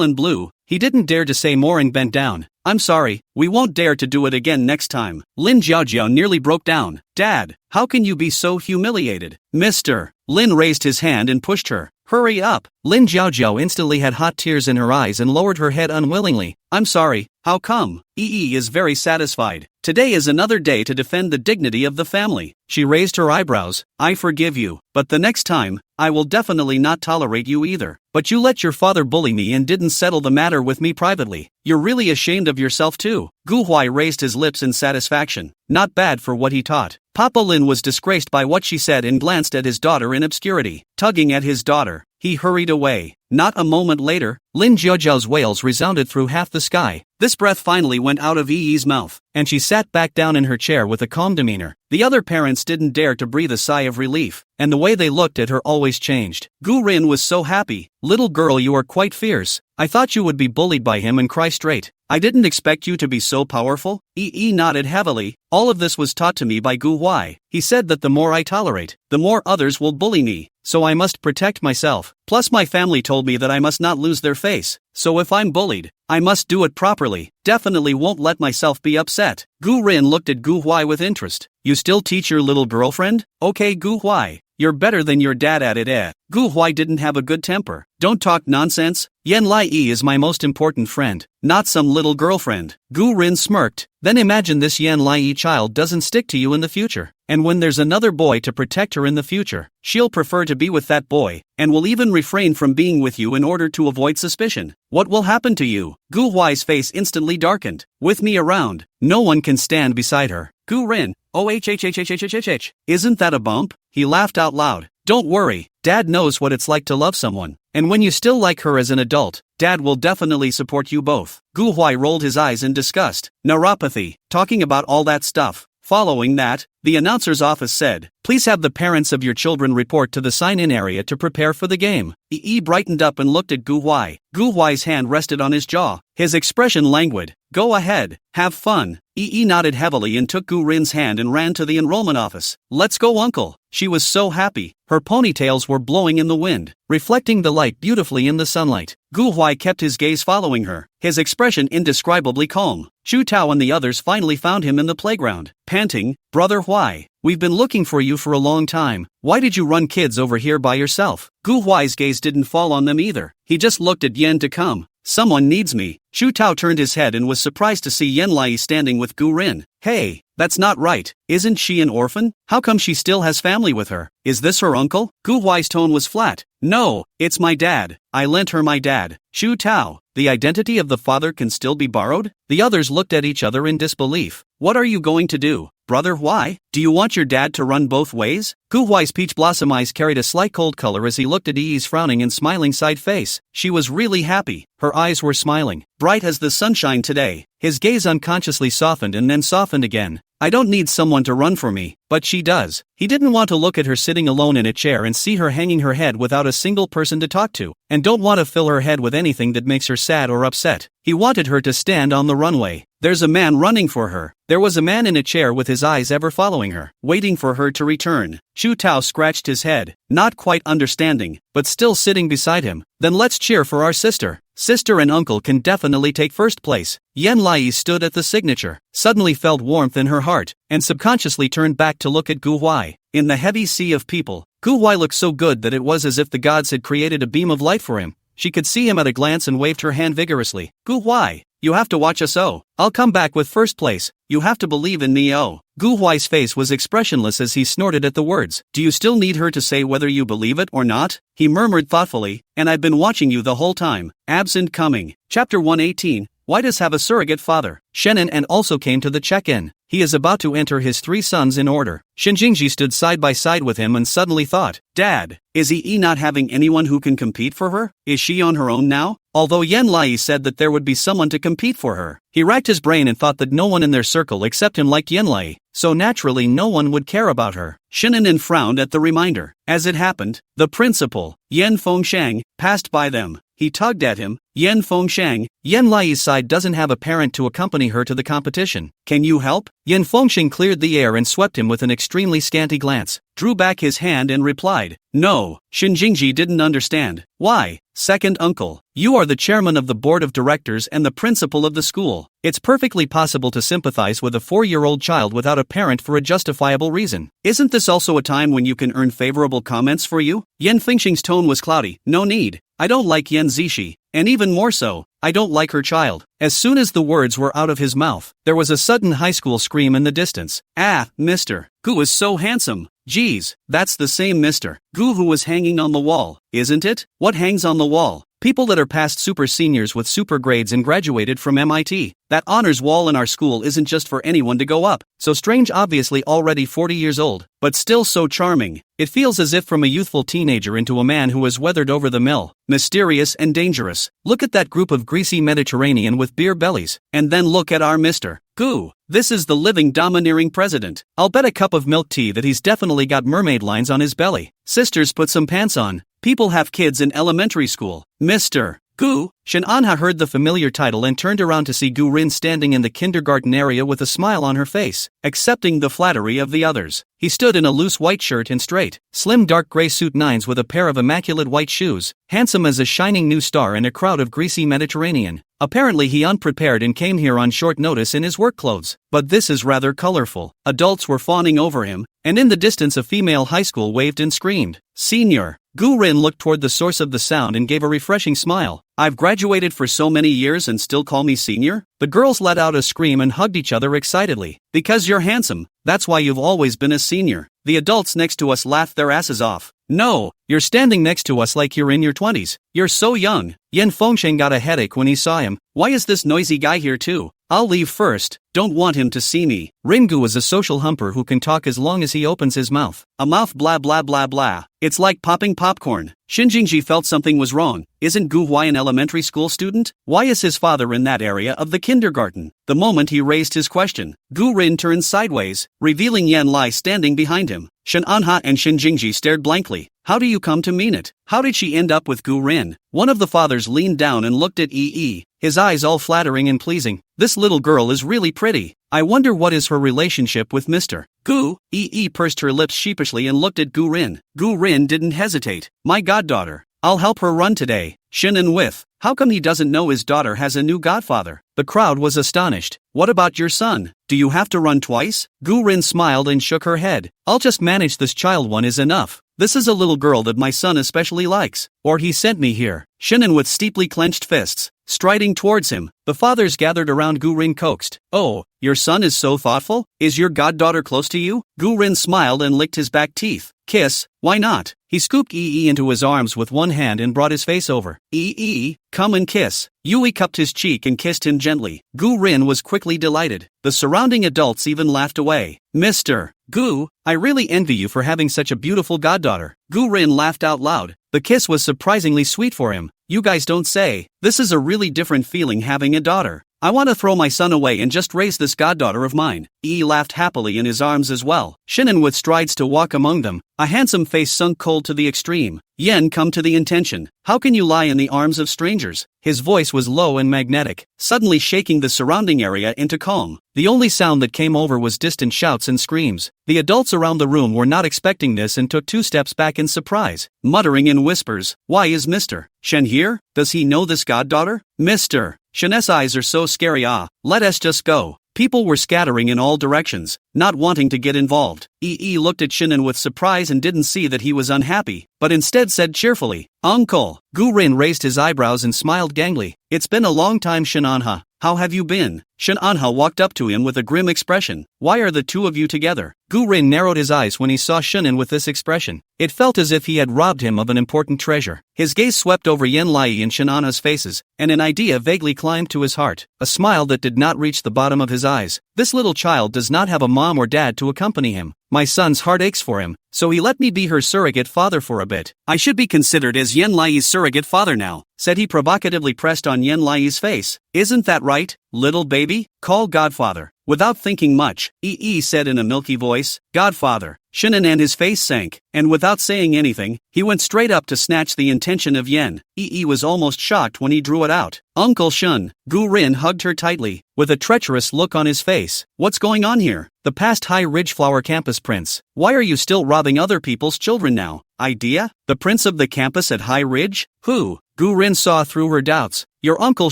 and blue. He didn't dare to say more and bent down. "I'm sorry, we won't dare to do it again next time." Lin Jiaojiao nearly broke down. "Dad, how can you be so humiliated?" Mr. Lin raised his hand and pushed her. "Hurry up." Lin Jiaojiao instantly had hot tears in her eyes and lowered her head unwillingly. "I'm sorry, how come?" Yi is very satisfied. "Today is another day to defend the dignity of the family." She raised her eyebrows. "I forgive you, but the next time, I will definitely not tolerate you either. But you let your father bully me and didn't settle the matter with me privately. You're really ashamed of yourself too." Gu Huai raised his lips in satisfaction. Not bad for what he taught. Papa Lin was disgraced by what she said and glanced at his daughter in obscurity. Tugging at his daughter, he hurried away. Not a moment later, Lin Jiaojiao's wails resounded through half the sky. This breath finally went out of Yi's mouth, and she sat back down in her chair with a calm demeanor. The other parents didn't dare to breathe a sigh of relief, and the way they looked at her always changed. Gu Rin was so happy. "Little girl, you are quite fierce. I thought you would be bullied by him and cry straight. I didn't expect you to be so powerful." Yi nodded heavily. "All of this was taught to me by Gu Huai. He said that the more I tolerate, the more others will bully me. So I must protect myself. Plus my family told me that I must not lose their face. So if I'm bullied, I must do it properly. Definitely won't let myself be upset." Gu Rin looked at Gu Huai with interest. "You still teach your little girlfriend? Okay, Gu Huai. You're better than your dad at it, eh?" Gu Huai didn't have a good temper. "Don't talk nonsense. Yan Lai is my most important friend, not some little girlfriend." Gu Rin smirked. "Then imagine this Yan Lai child doesn't stick to you in the future. And when there's another boy to protect her in the future, she'll prefer to be with that boy, and will even refrain from being with you in order to avoid suspicion. What will happen to you?" Gu Huai's face instantly darkened. "With me around, no one can stand beside her." Gu Rin, "Oh, isn't that a bump?" He laughed out loud. "Don't worry, Dad knows what it's like to love someone. And when you still like her as an adult, Dad will definitely support you both." Gu Huai rolled his eyes in disgust. Neuropathy, talking about all that stuff. Following that, the announcer's office said, "Please have the parents of your children report to the sign-in area to prepare for the game." Yi brightened up and looked at Gu Huai. Gu Huai's hand rested on his jaw. His expression languid. "Go ahead, have fun." Yi nodded heavily and took Gu Rin's hand and ran to the enrollment office. "Let's go, uncle." She was so happy. Her ponytails were blowing in the wind, reflecting the light beautifully in the sunlight. Gu Huai kept his gaze following her, his expression indescribably calm. Shu Tao and the others finally found him in the playground, panting, "Brother Huai, we've been looking for you for a long time. Why did you run kids over here by yourself?" Gu Huai's gaze didn't fall on them either. He just looked at Yen to come. "Someone needs me." Shu Tao turned his head and was surprised to see Yen Lai standing with Gu Rin. "Hey, that's not right. Isn't she an orphan? How come she still has family with her? Is this her uncle?" Gu Huai's tone was flat. "No, it's my dad. I lent her my dad." Shu Tao, the identity of the father can still be borrowed? The others looked at each other in disbelief. "What are you going to do, Brother Huai? Do you want your dad to run both ways?" Gu Huai's peach blossom eyes carried a slight cold color as he looked at Yi's frowning and smiling side face. She was really happy. Her eyes were smiling. bright as the sunshine today. His gaze unconsciously softened and then softened again. I don't need someone to run for me, but she does. He didn't want to look at her sitting alone in a chair and see her hanging her head without a single person to talk to, and don't want to fill her head with anything that makes her sad or upset. He wanted her to stand on the runway. There's a man running for her. There was a man in a chair with his eyes ever following her, waiting for her to return. Shu Tao scratched his head, not quite understanding, but still sitting beside him. Then let's cheer for our sister. Sister and uncle can definitely take first place. Yan Lai stood at the signature, suddenly felt warmth in her heart, and subconsciously turned back to look at Gu Huai. In the heavy sea of people, Gu Huai looked so good that it was as if the gods had created a beam of light for him. She could see him at a glance and waved her hand vigorously. Gu Huai, you have to watch us. Oh, I'll come back with first place. You have to believe in me. Oh. Gu Huai's face was expressionless as he snorted at the words. Do you still need her to say whether you believe it or not? He murmured thoughtfully, and I've been watching you the whole time. Absent coming. Chapter 118. Why does have a surrogate father? Shannon and also came to the check-in. He is about to enter his 3 sons in order. Shinjingji stood side by side with him and suddenly thought, Dad, is he not having anyone who can compete for her? Is she on her own now? Although Yan Lai said that there would be someone to compete for her, he racked his brain and thought that no one in their circle except him liked Yan Lai, so naturally no one would care about her. Shinnin frowned at the reminder. As it happened, the principal, Yan Fengshang, passed by them. He tugged at him. Yan Fengshang, Yan Lai's side doesn't have a parent to accompany her to the competition. Can you help? Yan Fengshang cleared the air and swept him with an extremely scanty glance, drew back his hand and replied, No. Shinjingji didn't understand. Why? Second uncle, you are the chairman of the board of directors and the principal of the school. It's perfectly possible to sympathize with a 4-year-old child without a parent for a justifiable reason. Isn't this also a time when you can earn favorable comments for you? Yan Fengshang's tone was cloudy. No need. I don't like Yan Zishi, and even more so, I don't like her child. As soon as the words were out of his mouth, there was a sudden high school scream in the distance. Ah, Mr. Gu is so handsome. Geez, that's the same Mr. Gu who was hanging on the wall, isn't it? What hangs on the wall? People that are past super seniors with super grades and graduated from MIT. That honors wall in our school isn't just for anyone to go up. So strange, obviously already 40 years old, but still so charming. It feels as if from a youthful teenager into a man who has weathered over the mill. Mysterious and dangerous. Look at that group of greasy Mediterranean with beer bellies. And then look at our Mr. Gu. This is the living domineering president. I'll bet a cup of milk tea that he's definitely got mermaid lines on his belly. Sisters, put some pants on. People have kids in elementary school. Mr. Gu. Shen Anha heard the familiar title and turned around to see Gu Rin standing in the kindergarten area with a smile on her face, accepting the flattery of the others. He stood in a loose white shirt and straight, slim dark gray suit nines with a pair of immaculate white shoes, handsome as a shining new star in a crowd of greasy Mediterranean. Apparently he unprepared and came here on short notice in his work clothes. But this is rather colorful. Adults were fawning over him, and in the distance a female high school waved and screamed. Senior. Gu Rin looked toward the source of the sound and gave a refreshing smile. I've graduated for so many years and still call me senior? The girls let out a scream and hugged each other excitedly. Because you're handsome, that's why you've always been a senior. The adults next to us laughed their asses off. No, you're standing next to us like you're in your 20s. You're so young. Yan Fengshang got a headache when he saw him. Why is this noisy guy here too? I'll leave first. Don't want him to see me. Ringu is a social humper who can talk as long as he opens his mouth. A mouth blah blah blah blah. It's like popping popcorn. Shinjingji felt something was wrong. Isn't Gu Huai an elementary school student? Why is his father in that area of the kindergarten? The moment he raised his question, Gu Rin turned sideways, revealing Yan Lai standing behind him. Shen Anha and Shinjingji stared blankly. How do you come to mean it? How did she end up with Gu Rin? One of the fathers leaned down and looked at Yi, his eyes all flattering and pleasing. This little girl is really pretty. I wonder what is her relationship with Mr. Gu? Yi pursed her lips sheepishly and looked at Gu Rin. Gu Rin didn't hesitate. My goddaughter. I'll help her run today. Shin'en whiff. How come he doesn't know his daughter has a new godfather? The crowd was astonished. What about your son? Do you have to run twice? Gu Rin smiled and shook her head. I'll just manage this child, one is enough. This is a little girl that my son especially likes. Or he sent me here. Shin'en with steeply clenched fists, striding towards him. The fathers gathered around Gu Rin coaxed. Oh, your son is so thoughtful? Is your goddaughter close to you? Gu Rin smiled and licked his back teeth. Kiss, why not? He scooped Yi into his arms with one hand and brought his face over. Yi, come and kiss. Yui cupped his cheek and kissed him gently. Gu Rin was quickly delighted. The surrounding adults even laughed away. Mr. Gu, I really envy you for having such a beautiful goddaughter. Gu Rin laughed out loud. The kiss was surprisingly sweet for him. You guys don't say. This is a really different feeling having a daughter. I want to throw my son away and just raise this goddaughter of mine. Yi laughed happily in his arms as well. Shannon with strides to walk among them, a handsome face sunk cold to the extreme. Yen come to the intention. How can you lie in the arms of strangers? His voice was low and magnetic, suddenly shaking the surrounding area into calm. The only sound that came over was distant shouts and screams. The adults around the room were not expecting this and took 2 steps back in surprise, muttering in whispers, "Why is Mr. Shen here? Does he know this goddaughter? Mr. Shen's eyes are so scary. Let us just go." People were scattering in all directions, not wanting to get involved. Yi looked at Shannon with surprise and didn't see that he was unhappy, but instead said cheerfully, "Uncle." Gu Rin raised his eyebrows and smiled gangly. "It's been a long time, Shananha. How have you been?" Shananha walked up to him with a grim expression. "Why are the two of you together?" Gu Rin narrowed his eyes when he saw Shannon with this expression. It felt as if he had robbed him of an important treasure. His gaze swept over Yen Lai and Shananha's faces, and an idea vaguely climbed to his heart, a smile that did not reach the bottom of his eyes. This little child does not have a mom or dad to accompany him. My son's heart aches for him, so he let me be her surrogate father for a bit. I should be considered as Yen Lai's surrogate father now, said he provocatively pressed on Yen Lai's face. Isn't that right, little baby? Call Godfather. Without thinking much, Yi said in a milky voice, Godfather. Shannon and his face sank, and without saying anything, he went straight up to snatch the intention of Yen. Yi was almost shocked when he drew it out. Uncle Shun. Gu Rin hugged her tightly, with a treacherous look on his face. What's going on here? The past High Ridge Flower Campus prince. Why are you still robbing other people's children now? Idea? The prince of the campus at High Ridge? Who? Gu Rin saw through her doubts. Your Uncle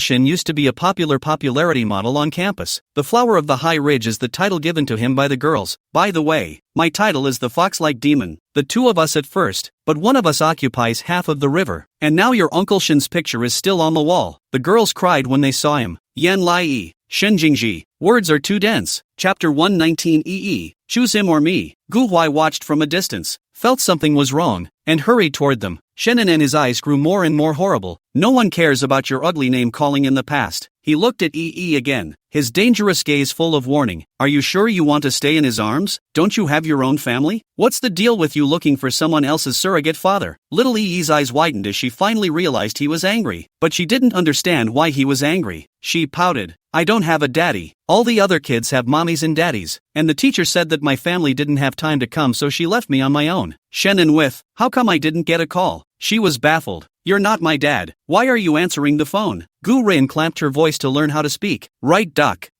Shin used to be a popularity model on campus. The Flower of the High Ridge is the title given to him by the girls. By the way, my title is the Fox-like Demon. The two of us at first, but one of us occupies half of the river. And now your Uncle Shin's picture is still on the wall. The girls cried when they saw him. Yan Lai, Shen Jingji. Words are too dense. Chapter 119 EE. Choose him or me. Gu Huai watched from a distance, felt something was wrong, and hurried toward them. Shannon and his eyes grew more and more horrible. No one cares about your ugly name calling in the past. He looked at EE again, his dangerous gaze full of warning. Are you sure you want to stay in his arms? Don't you have your own family? What's the deal with you looking for someone else's surrogate father? Little EE's eyes widened as she finally realized he was angry, but she didn't understand why he was angry. She pouted. I don't have a daddy. All the other kids have mommies and daddies, and the teacher said that my family didn't have time to come, so she left me on my own. Shannon with, how come I didn't get a call? She was baffled. You're not my dad. Why are you answering the phone? Gu Rin clamped her voice to learn how to speak. Right duck.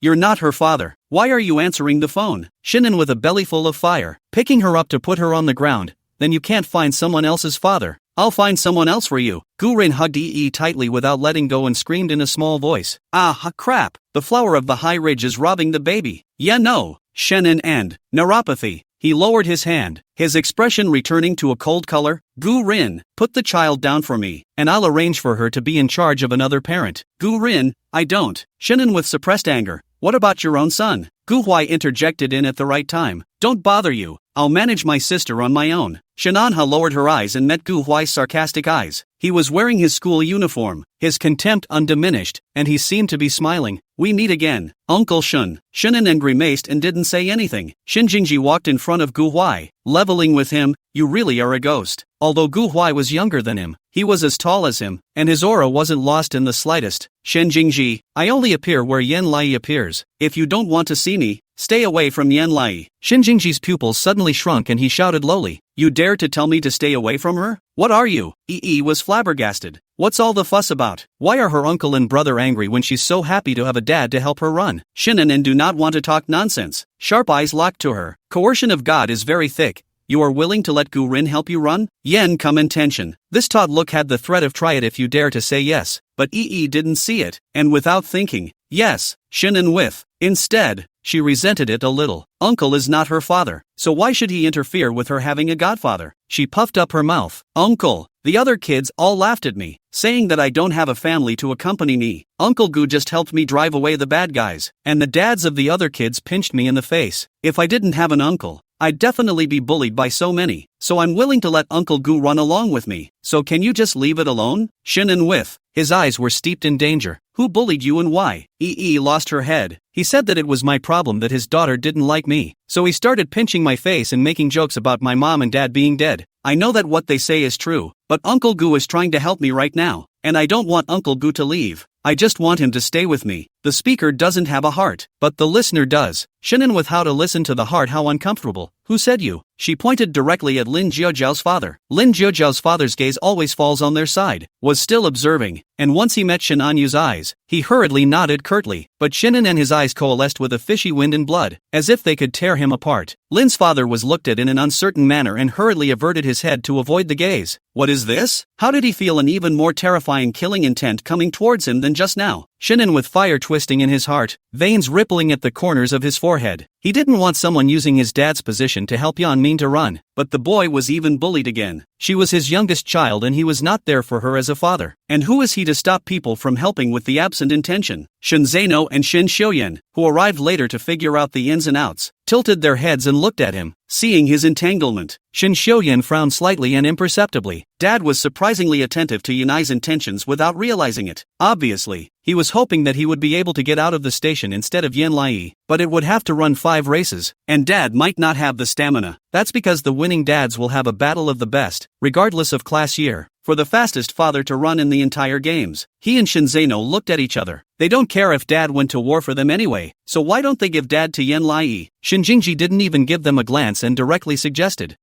You're not her father. Why are you answering the phone? Shannon with a belly full of fire, picking her up to put her on the ground. Then you can't find someone else's father. I'll find someone else for you. Gu Rin hugged EE tightly without letting go and screamed in a small voice. Ah, crap. The Flower of the High Ridge is robbing the baby. Yeah, no. Shannon and neuropathy. He lowered his hand, his expression returning to a cold color. Gu Rin, put the child down for me, and I'll arrange for her to be in charge of another parent. Gu Rin, I don't. Shannon with suppressed anger. What about your own son? Gu Huai interjected in at the right time. Don't bother you. I'll manage my sister on my own. Shananha lowered her eyes and met Gu Huai's sarcastic eyes. He was wearing his school uniform, his contempt undiminished, and he seemed to be smiling. We meet again, Uncle Shun. Shannon and grimaced and didn't say anything. Shin Jingji walked in front of Gu Huai, leveling with him. You really are a ghost. Although Gu Huai was younger than him, he was as tall as him, and his aura wasn't lost in the slightest. Shen Jingji, I only appear where Yen Lai appears. If you don't want to see me, stay away from Yen Lai. Shin Jingji's pupils suddenly shrunk and he shouted lowly. You dare to tell me to stay away from her? What are you? EE was flabbergasted. What's all the fuss about? Why are her uncle and brother angry when she's so happy to have a dad to help her run? Shannon and do not want to talk nonsense. Sharp eyes locked to her. Coercion of God is very thick. You are willing to let Gu Rin help you run? Yen come in tension. This taut look had the threat of try it if you dare to say yes, but EE didn't see it, and without thinking, yes, Shannon with. Instead, she resented it a little. Uncle is not her father, so why should he interfere with her having a godfather? She puffed up her mouth. Uncle. The other kids all laughed at me, saying that I don't have a family to accompany me. Uncle Gu just helped me drive away the bad guys, and the dads of the other kids pinched me in the face. If I didn't have an uncle, I'd definitely be bullied by so many, so I'm willing to let Uncle Gu run along with me. So can you just leave it alone? Shannon with. His eyes were steeped in danger. Who bullied you and why? EE lost her head. He said that it was my problem that his daughter didn't like me, so he started pinching my face and making jokes about my mom and dad being dead. I know that what they say is true, but Uncle Gu is trying to help me right now, and I don't want Uncle Gu to leave. I just want him to stay with me. The speaker doesn't have a heart, but the listener does. Shinin with how to listen to the heart. How uncomfortable. Who said you? She pointed directly at Lin Jiaojiao's father. Lin Jiaojiao's father's gaze always falls on their side, was still observing, and once he met Shin Anyu's eyes, he hurriedly nodded curtly, but Shinin and his eyes coalesced with a fishy wind and blood, as if they could tear him apart. Lin's father was looked at in an uncertain manner and hurriedly averted his head to avoid the gaze. What is this? How did he feel an even more terrifying killing intent coming towards him than just now? Shinin with fire twisting in his heart, veins rippling at the corners of his forehead. He didn't want someone using his dad's position to help Yan Min to run, but the boy was even bullied again. She was his youngest child and he was not there for her as a father. And who is he to stop people from helping with the absent intention? Shin Zeno and Shin Xiuyan, who arrived later to figure out the ins and outs, tilted their heads and looked at him, seeing his entanglement. Shin Xiuyan frowned slightly and imperceptibly. Dad was surprisingly attentive to Yanai's intentions without realizing it. Obviously, he was hoping that he would be able to get out of the station instead of Yan Lai, but it would have to run 5 races, and Dad might not have the stamina. That's because the winning dads will have a battle of the best, regardless of class year, for the fastest father to run in the entire games. He and Shinzeno looked at each other. They don't care if Dad went to war for them anyway, so why don't they give Dad to Yan Lai? Shinjingji didn't even give them a glance and directly suggested,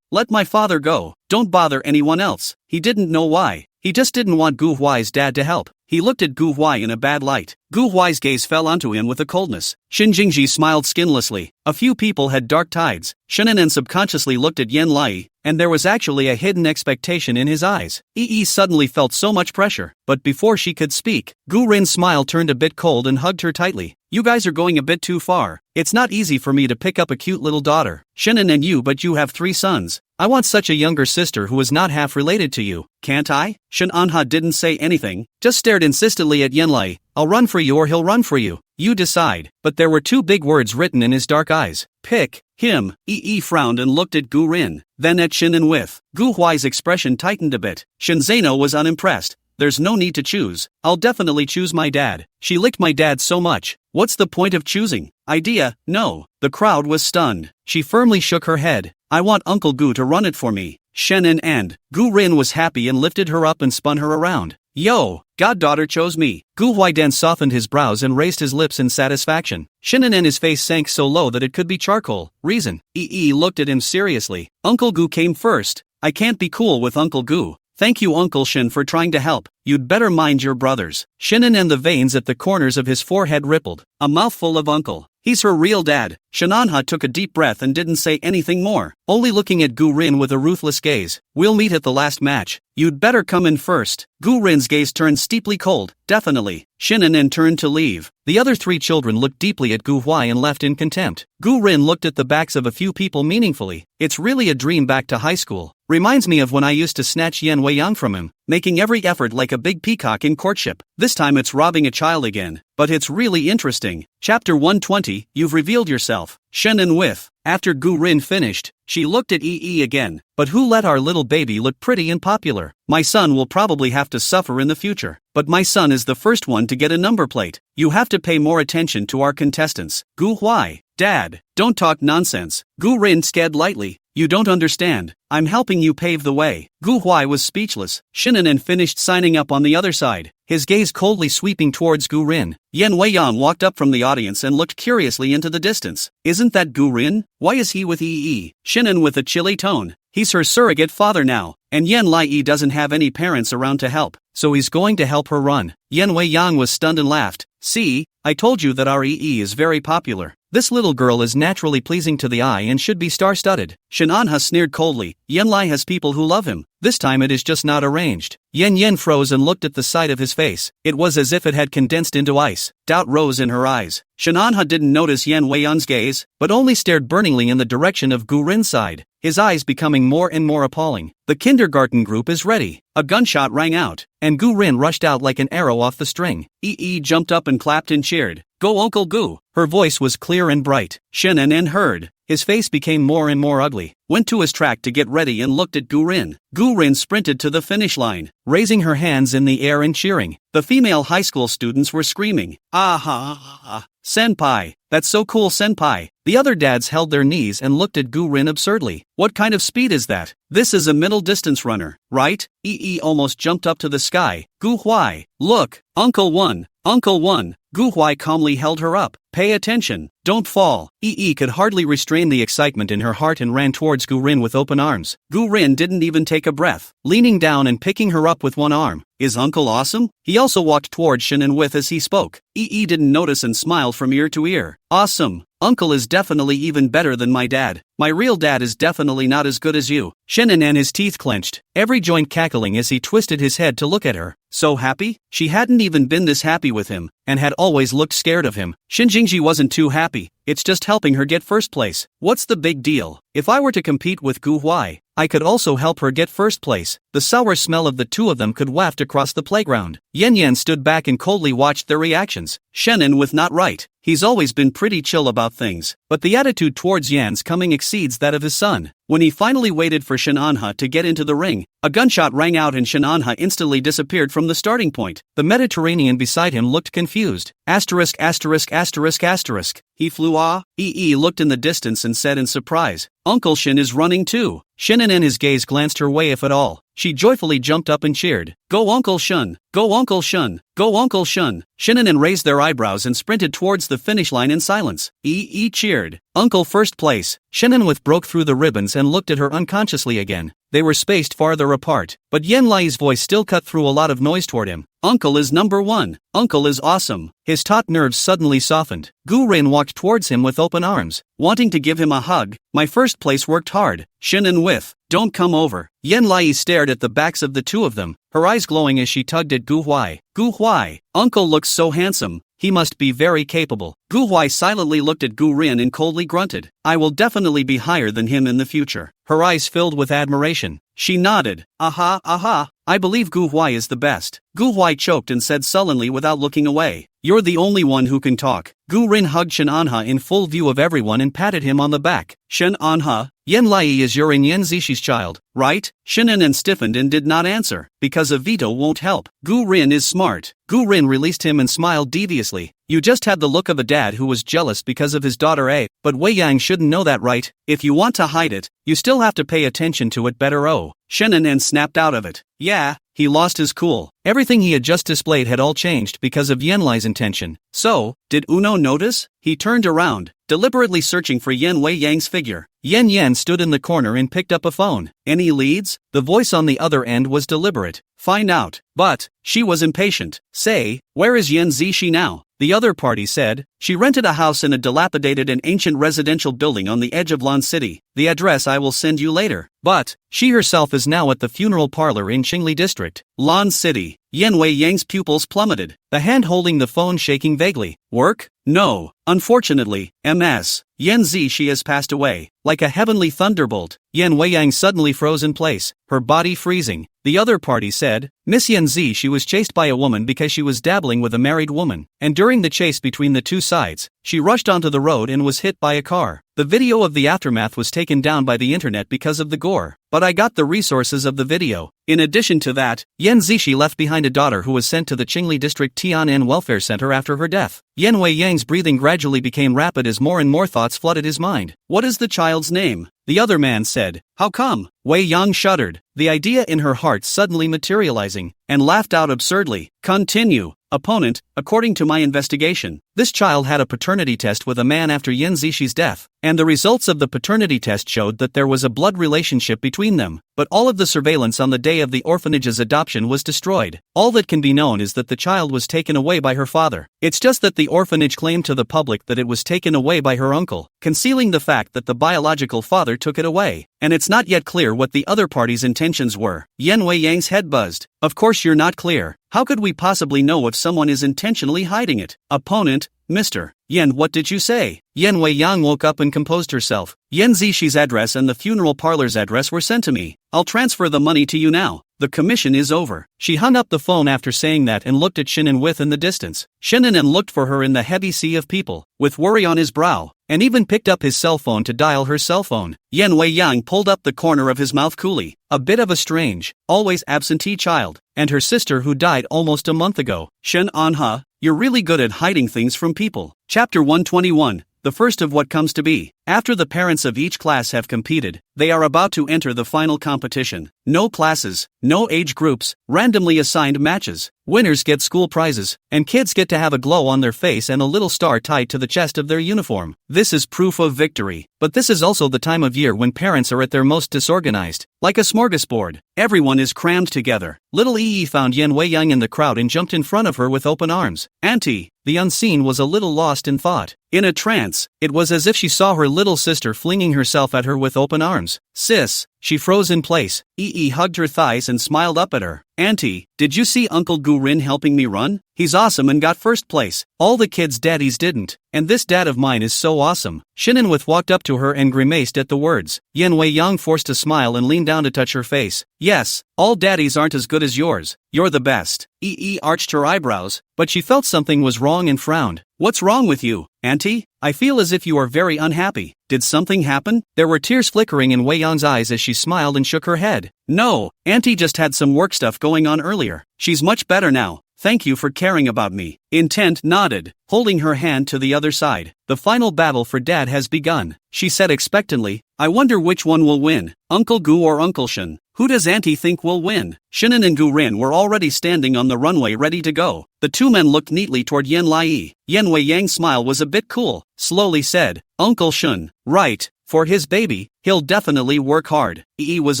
let my father go, don't bother anyone else. He didn't know why. He just didn't want Gu Huai's dad to help. He looked at Gu Huai in a bad light. Gu Huai's gaze fell onto him with a coldness. Shin Jingji smiled skinlessly. A few people had dark tides. Shinanen subconsciously looked at Yan Lai, and there was actually a hidden expectation in his eyes. Suddenly felt so much pressure, but before she could speak, Gu Rin's smile turned a bit cold and hugged her tightly. You guys are going a bit too far. It's not easy for me to pick up a cute little daughter, Shinan and you, but you have 3 sons. I want such a younger sister who is not half related to you, can't I? Shin Anha didn't say anything, just stared insistently at Yanlai. I'll run for you or he'll run for you. You decide. But there were 2 big words written in his dark eyes. Pick him. Frowned and looked at Gu Rin, then at Shin and with. Gu Huai's expression tightened a bit. Shin Zeno was unimpressed. There's no need to choose. I'll definitely choose my dad. She licked my dad so much. What's the point of choosing? Idea, no. The crowd was stunned. She firmly shook her head. I want Uncle Gu to run it for me. Shenan and Gu Rin was happy and lifted her up and spun her around. Yo, goddaughter chose me. Gu Huaidan softened his brows and raised his lips in satisfaction. Shinan and his face sank so low that it could be charcoal. Reason. Looked at him seriously. Uncle Gu came first. I can't be cool with Uncle Gu. Thank you Uncle Shin for trying to help. You'd better mind your brothers. Shinan and the veins at the corners of his forehead rippled. A mouthful of uncle. He's her real dad. Shinanha took a deep breath and didn't say anything more, only looking at Gu Rin with a ruthless gaze. We'll meet at the last match. You'd better come in first. Gu Rin's gaze turned steeply cold. Definitely. Shinan turned to leave. The other 3 children looked deeply at Gu Huai and left in contempt. Gu Rin looked at the backs of a few people meaningfully. It's really a dream back to high school. Reminds me of when I used to snatch Yan Weiyang from him, making every effort like a big peacock in courtship. This time it's robbing a child again. But it's really interesting. Chapter 120, You've revealed yourself. Shenan with. After Gu Rin finished, she looked at again. But who let our little baby look pretty and popular? My son will probably have to suffer in the future. But my son is the first one to get a number plate. You have to pay more attention to our contestants. Gu Huai. Dad, don't talk nonsense. Gu Rin scared lightly. You don't understand. I'm helping you pave the way. Gu Huai was speechless. Shinan finished signing up on the other side, his gaze coldly sweeping towards Gu Rin. Yan Weiyang walked up from the audience and looked curiously into the distance. Isn't that Gu Rin? Why is he with Shinan with a chilly tone. He's her surrogate father now, and Yan Lai doesn't have any parents around to help, so he's going to help her run. Yan Weiyang was stunned and laughed. See, I told you that our is very popular. This little girl is naturally pleasing to the eye and should be star-studded. Shinanha sneered coldly. Yan Lai has people who love him. This time it is just not arranged. Yen froze and looked at the side of his face. It was as if it had condensed into ice. Doubt rose in her eyes. Shinanha didn't notice Yan Weiyang's gaze, but only stared burningly in the direction of Gu Rin's side, his eyes becoming more and more appalling. The kindergarten group is ready. A gunshot rang out, and Gu Rin rushed out like an arrow off the string. Jumped up and clapped and cheered. Go Uncle Gu! Her voice was clear and bright. Shinan heard. His face became more and more ugly, went to his track to get ready and looked at Gu Rin. Gu Rin sprinted to the finish line, raising her hands in the air and cheering. The female high school students were screaming, "Ah ha ha ha!" Senpai, that's so cool senpai. The other dads held their knees and looked at Gu Rin absurdly. What kind of speed is that? This is a middle distance runner, right? Yi almost jumped up to the sky. Gu Huai, look, Uncle won. Uncle won. Gu Huai calmly held her up. Pay attention, don't fall. Yi could hardly restrain the excitement in her heart and ran towards Gu Rin with open arms. Gu Rin didn't even take a breath, leaning down and picking her up with one arm. Is Uncle awesome? He also walked towards Shin and with as he spoke. Yi didn't notice and smiled from ear to ear. Awesome. Uncle is definitely even better than my dad. My real dad is definitely not as good as you. Shin'en and his teeth clenched, every joint cackling as he twisted his head to look at her. So happy? She hadn't even been this happy with him, and had always looked scared of him. Shin Jingji wasn't too happy. It's just helping her get first place. What's the big deal? If I were to compete with Gu Huai, I could also help her get first place. The sour smell of the two of them could waft across the playground. Yen Yen stood back and coldly watched their reactions. Shannon with not right. He's always been pretty chill about things, but the attitude towards Yan's coming exceeds that of his son. When he finally waited for Shin Anha to get into the ring, a gunshot rang out and Shin Anha instantly disappeared from the starting point. The Mediterranean beside him looked confused. Asterisk asterisk asterisk asterisk. He flew Yi looked in the distance and said in surprise, Uncle Shin is running too. Shin'en and his gaze glanced her way if at all. She joyfully jumped up and cheered. Go Uncle Shun! Go Uncle Shun! Go Uncle Shun! Shin'en raised their eyebrows and sprinted towards the finish line in silence. Yi cheered. Uncle first place. Shin'en broke through the ribbons and looked at her unconsciously again. They were spaced farther apart, but Yen Lai's voice still cut through a lot of noise toward him. Uncle is number one. Uncle is awesome. His taut nerves suddenly softened. Gu Rin walked towards him with open arms, wanting to give him a hug. My first place worked hard. Shin'en with, don't come over. Yen Lai stared at the backs of the two of them, her eyes glowing as she tugged at Gu Huai. Gu Huai, Uncle looks so handsome. He must be very capable. Gu Huai silently looked at Gu Rin and coldly grunted. I will definitely be higher than him in the future. Her eyes filled with admiration. She nodded. Aha, aha. I believe Gu Huai is the best. Gu Huai choked and said sullenly without looking away. You're the only one who can talk. Gu Rin hugged Shin Anha in full view of everyone and patted him on the back. Shin Anha, Yen Lai is your and Yen Zishi's child, right? Shin'en stiffened and did not answer. Because a veto won't help. Gu Rin is smart. Gu Rin released him and smiled deviously. You just had the look of a dad who was jealous because of his daughter A, but Wei Yang shouldn't know that, right? If you want to hide it, you still have to pay attention to it better. Oh. Shin'en snapped out of it. Yeah. He lost his cool. Everything he had just displayed had all changed because of Yen Lai's intention. So, did Uno notice? He turned around, deliberately searching for Yen Wei Yang's figure. Yen stood in the corner and picked up a phone. Any leads? The voice on the other end was deliberate. Find out. But, she was impatient. Say, where is Yen Zishi now? The other party said, she rented a house in a dilapidated and ancient residential building on the edge of Lan City. The address I will send you later. But, she herself is now at the funeral parlor in Qingli District. Lan City. Yen Wei Yang's pupils plummeted, the hand holding the phone shaking vaguely. Work? No. Unfortunately, MS. Yen Zishi has passed away. Like a heavenly thunderbolt, Yen Wei Yang suddenly froze in place, her body freezing. The other party said, Miss Yen Zishi was chased by a woman because she was dabbling with a married woman, and during the chase between the two sides, she rushed onto the road and was hit by a car. The video of the aftermath was taken down by the internet because of the gore, but I got the resources of the video. In addition to that, Yen Zishi left behind a daughter who was sent to the Qingli District Tian'an Welfare Center after her death. Yen Wei Yang's breathing gradually became rapid as more and more thoughts flooded his mind. What is the child's name? The other man said. How come? Wei Yang shuddered, the idea in her heart suddenly materializing, and laughed out absurdly. Continue. Opponent, according to my investigation, this child had a paternity test with a man after Yen Zishi's death, and the results of the paternity test showed that there was a blood relationship between them, but all of the surveillance on the day of the orphanage's adoption was destroyed. All that can be known is that the child was taken away by her father. It's just that the orphanage claimed to the public that it was taken away by her uncle, concealing the fact that the biological father took it away, and it's not yet clear what the other party's intentions were. Yen Wei Yang's head buzzed. Of course you're not clear. How could we possibly know if someone is intentionally hiding it? Opponent, Mr. Yen, what did you say? Yen Wei Yang woke up and composed herself. Yen Zishi's address and the funeral parlor's address were sent to me. I'll transfer the money to you now. The commission is over. She hung up the phone after saying that and looked at Shin'en with in the distance. Shin'en looked for her in the heavy sea of people, with worry on his brow, and even picked up his cell phone to dial her cell phone. Yen Wei Yang pulled up the corner of his mouth coolly, a bit of a strange, always absentee child, and her sister who died almost a month ago. Shin Anha, you're really good at hiding things from people. Chapter 121, the first of what comes to be. After the parents of each class have competed, they are about to enter the final competition. No classes, no age groups, randomly assigned matches. Winners get school prizes, and kids get to have a glow on their face and a little star tied to the chest of their uniform. This is proof of victory. But this is also the time of year when parents are at their most disorganized. Like a smorgasbord, everyone is crammed together. Little Yi found Yan Wei-yang in the crowd and jumped in front of her with open arms. Auntie, the unseen, was a little lost in thought. In a trance, it was as if she saw her little sister flinging herself at her with open arms. Sis, she froze in place. Yi hugged her thighs and smiled up at her. Auntie, did you see Uncle Gu-rin helping me run? He's awesome and got first place. All the kids' daddies didn't. And this dad of mine is so awesome. Shinanwith walked up to her and grimaced at the words. Yan Wei-yang forced a smile and leaned down to touch her face. Yes, all daddies aren't as good as yours. You're the best. Yi arched her eyebrows, but she felt something was wrong and frowned. What's wrong with you, Auntie? I feel as if you are very unhappy. Did something happen? There were tears flickering in Wei-yang's eyes as she smiled and shook her head. No, Auntie just had some work stuff going on earlier. She's much better now. Thank you for caring about me. Intent nodded, holding her hand to the other side. The final battle for Dad has begun. She said expectantly, I wonder which one will win, Uncle Gu or Uncle Shin. Who does Auntie think will win? Shinan and Gu-rin were already standing on the runway ready to go. The two men looked neatly toward Yan Lai. Yan Wei-yang's smile was a bit cool, slowly said, Uncle Shun, right, for his baby, he'll definitely work hard. Yi was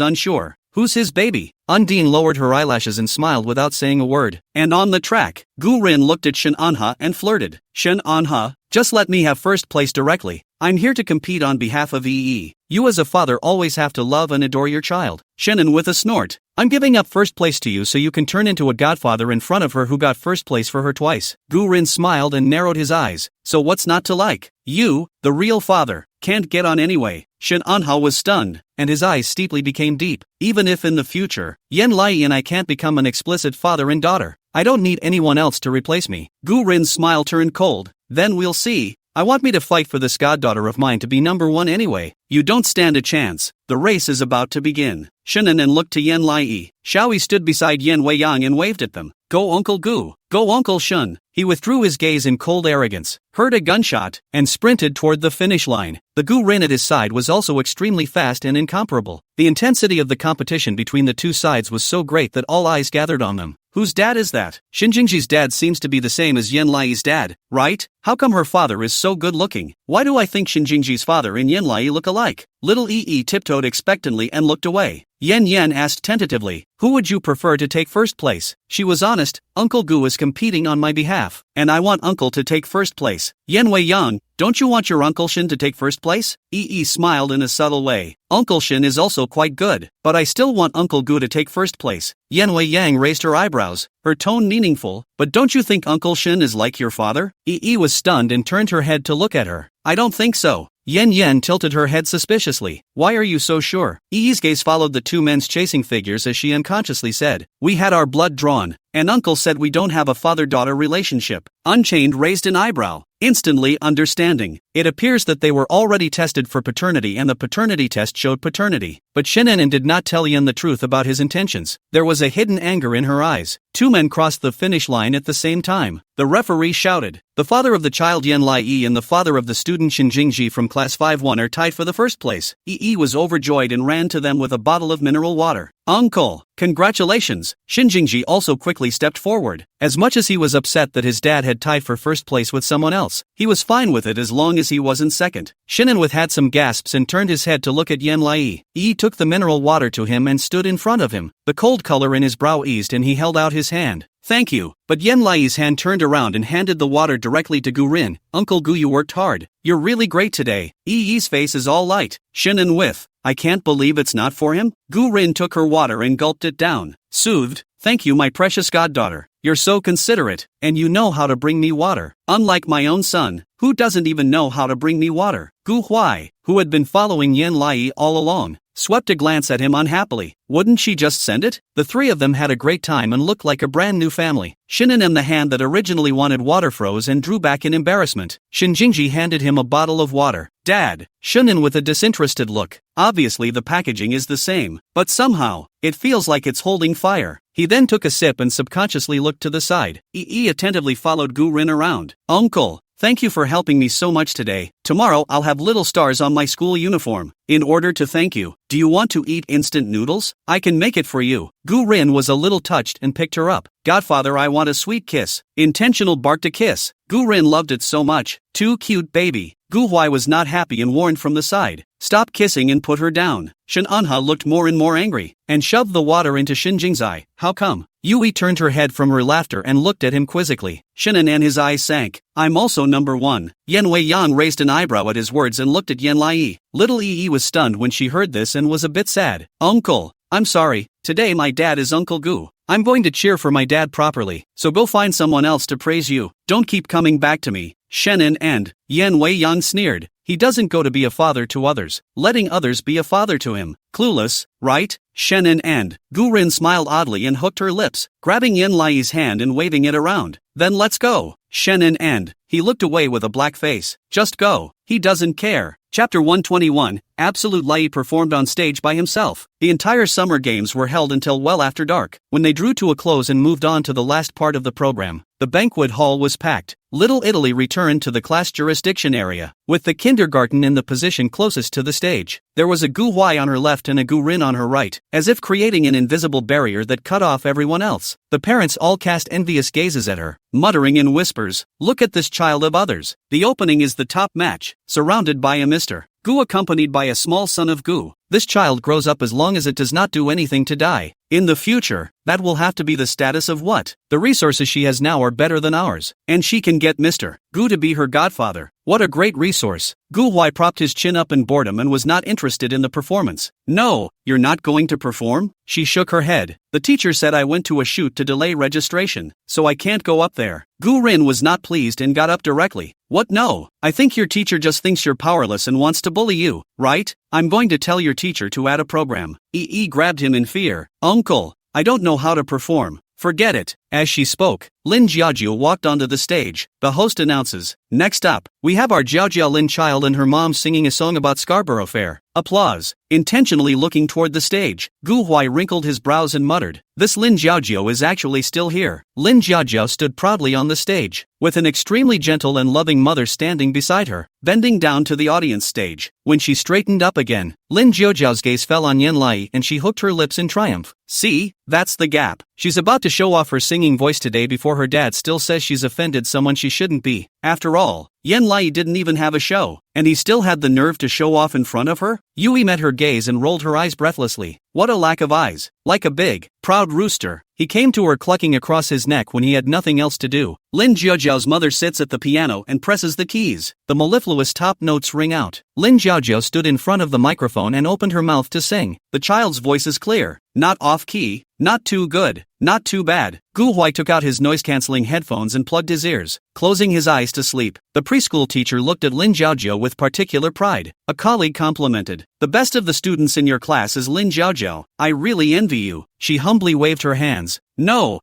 unsure. Who's his baby? Undine lowered her eyelashes and smiled without saying a word. And on the track, Gu-rin looked at Shin Anha and flirted. Shin Anha, just let me have first place directly. I'm here to compete on behalf of Yi. You as a father always have to love and adore your child. Shannon with a snort. I'm giving up first place to you so you can turn into a godfather in front of her who got first place for her twice. Gu-rin smiled and narrowed his eyes. So what's not to like? You, the real father, can't get on anyway. Shin Anha was stunned, and his eyes steeply became deep. Even if in the future, Yan Lai and I can't become an explicit father and daughter, I don't need anyone else to replace me. Gu-rin's smile turned cold. Then we'll see. I want me to fight for this goddaughter of mine to be number one anyway. You don't stand a chance. The race is about to begin. Shinnan looked to Yan Lai. Xiaoyi stood beside Yan Wei-yang and waved at them. Go Uncle Gu. Go Uncle Shun. He withdrew his gaze in cold arrogance, heard a gunshot, and sprinted toward the finish line. The Gu-rin at his side was also extremely fast and incomparable. The intensity of the competition between the two sides was so great that all eyes gathered on them. Whose dad is that? Shinjingji's dad seems to be the same as Yan Lai's dad, right? How come her father is so good looking? Why do I think Shinjingji's father and Yan Lai look alike? Little Yi tiptoed expectantly and looked away. Yan asked tentatively, who would you prefer to take first place? She was honest. Uncle Gu is competing on my behalf, and I want Uncle to take first place. Yan Wei-yang, don't you want your Uncle Shin to take first place? Yi smiled in a subtle way. Uncle Shin is also quite good, but I still want Uncle Gu to take first place. Yan Wei-yang raised her eyebrows, her tone meaningful. But don't you think Uncle Shin is like your father? Yi was stunned and turned her head to look at her. I don't think so. Yan tilted her head suspiciously. Why are you so sure? Yi's gaze followed the two men's chasing figures as she unconsciously said, we had our blood drawn, and Uncle said we don't have a father-daughter relationship. Unchained raised an eyebrow, instantly understanding. It appears that they were already tested for paternity and the paternity test showed paternity. But Shin'an did not tell Yan the truth about his intentions. There was a hidden anger in her eyes. Two men crossed the finish line at the same time. The referee shouted, the father of the child Yan Lai and the father of the student Shin Jingji from class 5-1 are tied for the first place. Yi was overjoyed and ran to them with a bottle of mineral water. Uncle, congratulations! Shin Jingji also quickly stepped forward. As much as he was upset that his dad had tied for first place with someone else, he was fine with it as long as he wasn't second. Shinanwith had some gasps and turned his head to look at Yan Lai. Yi took the mineral water to him and stood in front of him. The cold color in his brow eased and he held out his hand. Thank you. But Yan Lai's hand turned around and handed the water directly to Gu-rin. Uncle Gu, you worked hard. You're really great today. Yi's face is all light. Shinanwith, I can't believe it's not for him. Gu-rin took her water and gulped it down. Soothed, thank you my precious goddaughter. You're so considerate, and you know how to bring me water. Unlike my own son, who doesn't even know how to bring me water. Gu Huai, who had been following Yan Lai all along, swept a glance at him unhappily. Wouldn't she just send it? The three of them had a great time and looked like a brand new family. Shin'an, the hand that originally wanted water, froze and drew back in embarrassment. Shin Jingji handed him a bottle of water. Dad, Shunin with a disinterested look. Obviously the packaging is the same, but somehow, it feels like it's holding fire. He then took a sip and subconsciously looked to the side. Yi attentively followed Gu Rin around. Uncle, thank you for helping me so much today. Tomorrow I'll have little stars on my school uniform. In order to thank you, do you want to eat instant noodles? I can make it for you. Gu Rin was a little touched and picked her up. Godfather, I want a sweet kiss. Intentional barked a kiss. Gu Rin loved it so much. Too cute, baby. Gu Huai was not happy and warned from the side. Stop kissing and put her down. Shen Anha looked more and more angry, and shoved the water into Shin Jing's eye. How come? Yui turned her head from her laughter and looked at him quizzically. Shinan and his eyes sank. I'm also number one. Yen Wei Yan raised an eyebrow at his words and looked at Yen Lai. Little Yi was stunned when she heard this and was a bit sad. Uncle, I'm sorry, today my dad is Uncle Gu. I'm going to cheer for my dad properly, so go find someone else to praise you. Don't keep coming back to me. Shenan and Yen Wei Yan sneered. He doesn't go to be a father to others, letting others be a father to him. Clueless, right? Shenan and Gu Rin smiled oddly and hooked her lips, grabbing Yen Lai's hand and waving it around. Then let's go. Shenan and he looked away with a black face. Just go. He doesn't care. Chapter 121, Absolute Lai performed on stage by himself. The entire summer games were held until well after dark. When they drew to a close and moved on to the last part of the program, the banquet hall was packed. Little Italy returned to the class jurisdiction area, with the kindergarten in the position closest to the stage. There was a Gu Huai on her left and a Gu Rin on her right, as if creating an invisible barrier that cut off everyone else. The parents all cast envious gazes at her, muttering in whispers, "Look at this child of others." The opening is the top match, surrounded by a Mr. Gu accompanied by a small son of Gu. This child grows up as long as it does not do anything to die. In the future, that will have to be the status of what? The resources she has now are better than ours, and she can get Mr. Gu to be her godfather. What a great resource. Gu Huai propped his chin up in boredom and was not interested in the performance. No, you're not going to perform? She shook her head. The teacher said I went to a shoot to delay registration, so I can't go up there. Gu Rin was not pleased and got up directly. What? No, I think your teacher just thinks you're powerless and wants to bully you, right? I'm going to tell your teacher to add a program. Yi grabbed him in fear. Uncle, I don't know how to perform. Forget it. As she spoke, Lin Jiajiu walked onto the stage. The host announces, next up, we have our Jiaojia Lin child and her mom singing a song about Scarborough Fair. Applause. Intentionally looking toward the stage, Gu Huai wrinkled his brows and muttered, this Lin Jiajiu is actually still here. Lin Jiajiu stood proudly on the stage, with an extremely gentle and loving mother standing beside her, bending down to the audience stage. When she straightened up again, Lin Jiajiu's gaze fell on Yen Lai and she hooked her lips in triumph. See, that's the gap. She's about to show off her singing voice today before her dad still says she's offended someone she shouldn't be. After all, Yen Lai didn't even have a show, and he still had the nerve to show off in front of her? Yui met her gaze and rolled her eyes breathlessly. What a lack of eyes. Like a big, proud rooster, he came to her clucking across his neck when he had nothing else to do. Lin Jiajiu's mother sits at the piano and presses the keys. The mellifluous top notes ring out. Lin Jiajiu stood in front of the microphone and opened her mouth to sing. The child's voice is clear, not off-key, not too good, not too bad. Gu Huai took out his noise-canceling headphones and plugged his ears, closing his eyes to sleep. The preschool teacher looked at Lin Jiajiu with particular pride. A colleague complimented, the best of the students in your class is Lin Jiajiu. I really envy you. She humbly waved her hands. No,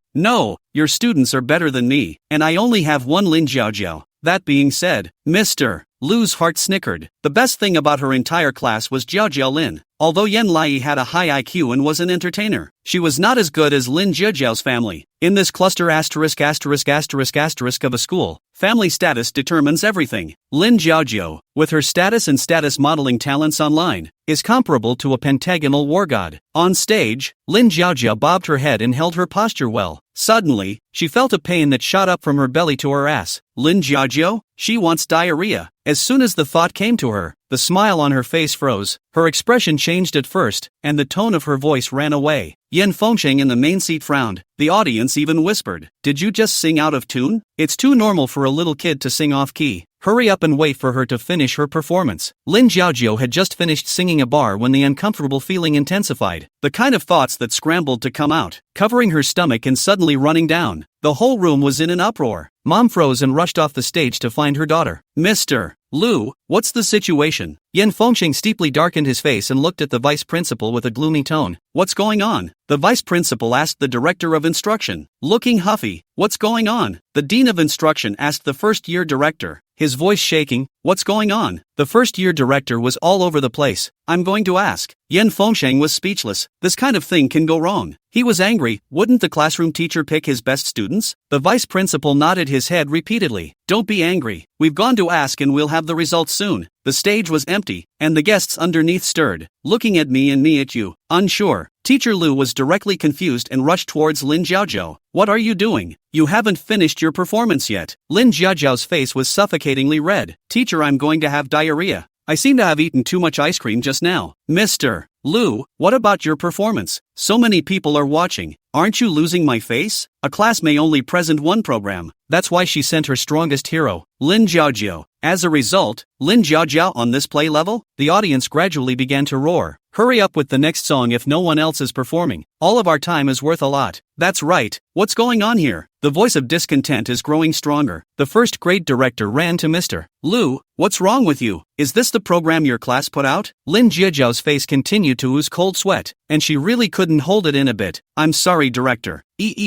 your students are better than me, and I only have one Lin Jiajiu. That being said, Mr. Lu's heart snickered. The best thing about her entire class was Jiajiu Lin. Although Yen Lai had a high IQ and was an entertainer, she was not as good as Lin Jiajiu's family. In this cluster **** of a school, family status determines everything. Lin Jiajiu, with her status and status modeling talents online, is comparable to a pentagonal war god. On stage, Lin Jiajiu bobbed her head and held her posture well. Suddenly, she felt a pain that shot up from her belly to her ass. Lin Jiajiu? She wants diarrhea. As soon as the thought came to her, the smile on her face froze, her expression changed at first, and the tone of her voice ran away. Yen Fengsheng in the main seat frowned. The audience even whispered, did you just sing out of tune? It's too normal for a little kid to sing off-key. Hurry up and wait for her to finish her performance. Lin Jiajiu had just finished singing a bar when the uncomfortable feeling intensified. The kind of thoughts that scrambled to come out, covering her stomach and suddenly running down. The whole room was in an uproar. Mom froze and rushed off the stage to find her daughter. Mr. Lu, what's the situation? Yen Fengsheng steeply darkened his face and looked at the vice principal with a gloomy tone. What's going on? The vice principal asked the director of instruction. Looking huffy, what's going on? The dean of instruction asked the first-year director. his voice shaking. What's going on? The first-year director was all over the place. I'm going to ask. Yen Fengsheng was speechless. This kind of thing can go wrong. He was angry. Wouldn't the classroom teacher pick his best students? The vice principal nodded his head repeatedly. Don't be angry. We've gone to ask and we'll have the results soon. The stage was empty, and the guests underneath stirred, looking at me and me at you, unsure. Teacher Lu was directly confused and rushed towards Lin Jiaojiao. What are you doing? You haven't finished your performance yet. Lin Jiaojiao's face was suffocatingly red. Teacher, I'm going to have diarrhea. I seem to have eaten too much ice cream just now. Mr. Lu, what about your performance? So many people are watching. Aren't you losing my face? A class may only present one program. That's why she sent her strongest hero, Lin Jiaojiao. As a result, Lin Jiaojiao on this play level? The audience gradually began to roar. Hurry up with the next song if no one else is performing. All of our time is worth a lot. That's right. What's going on here? The voice of discontent is growing stronger. The first grade director ran to Mr. Lu. What's wrong with you? Is this the program your class put out? Lin Jiaojiao's face continued to ooze cold sweat, and she really couldn't hold it in a bit. I'm sorry, director.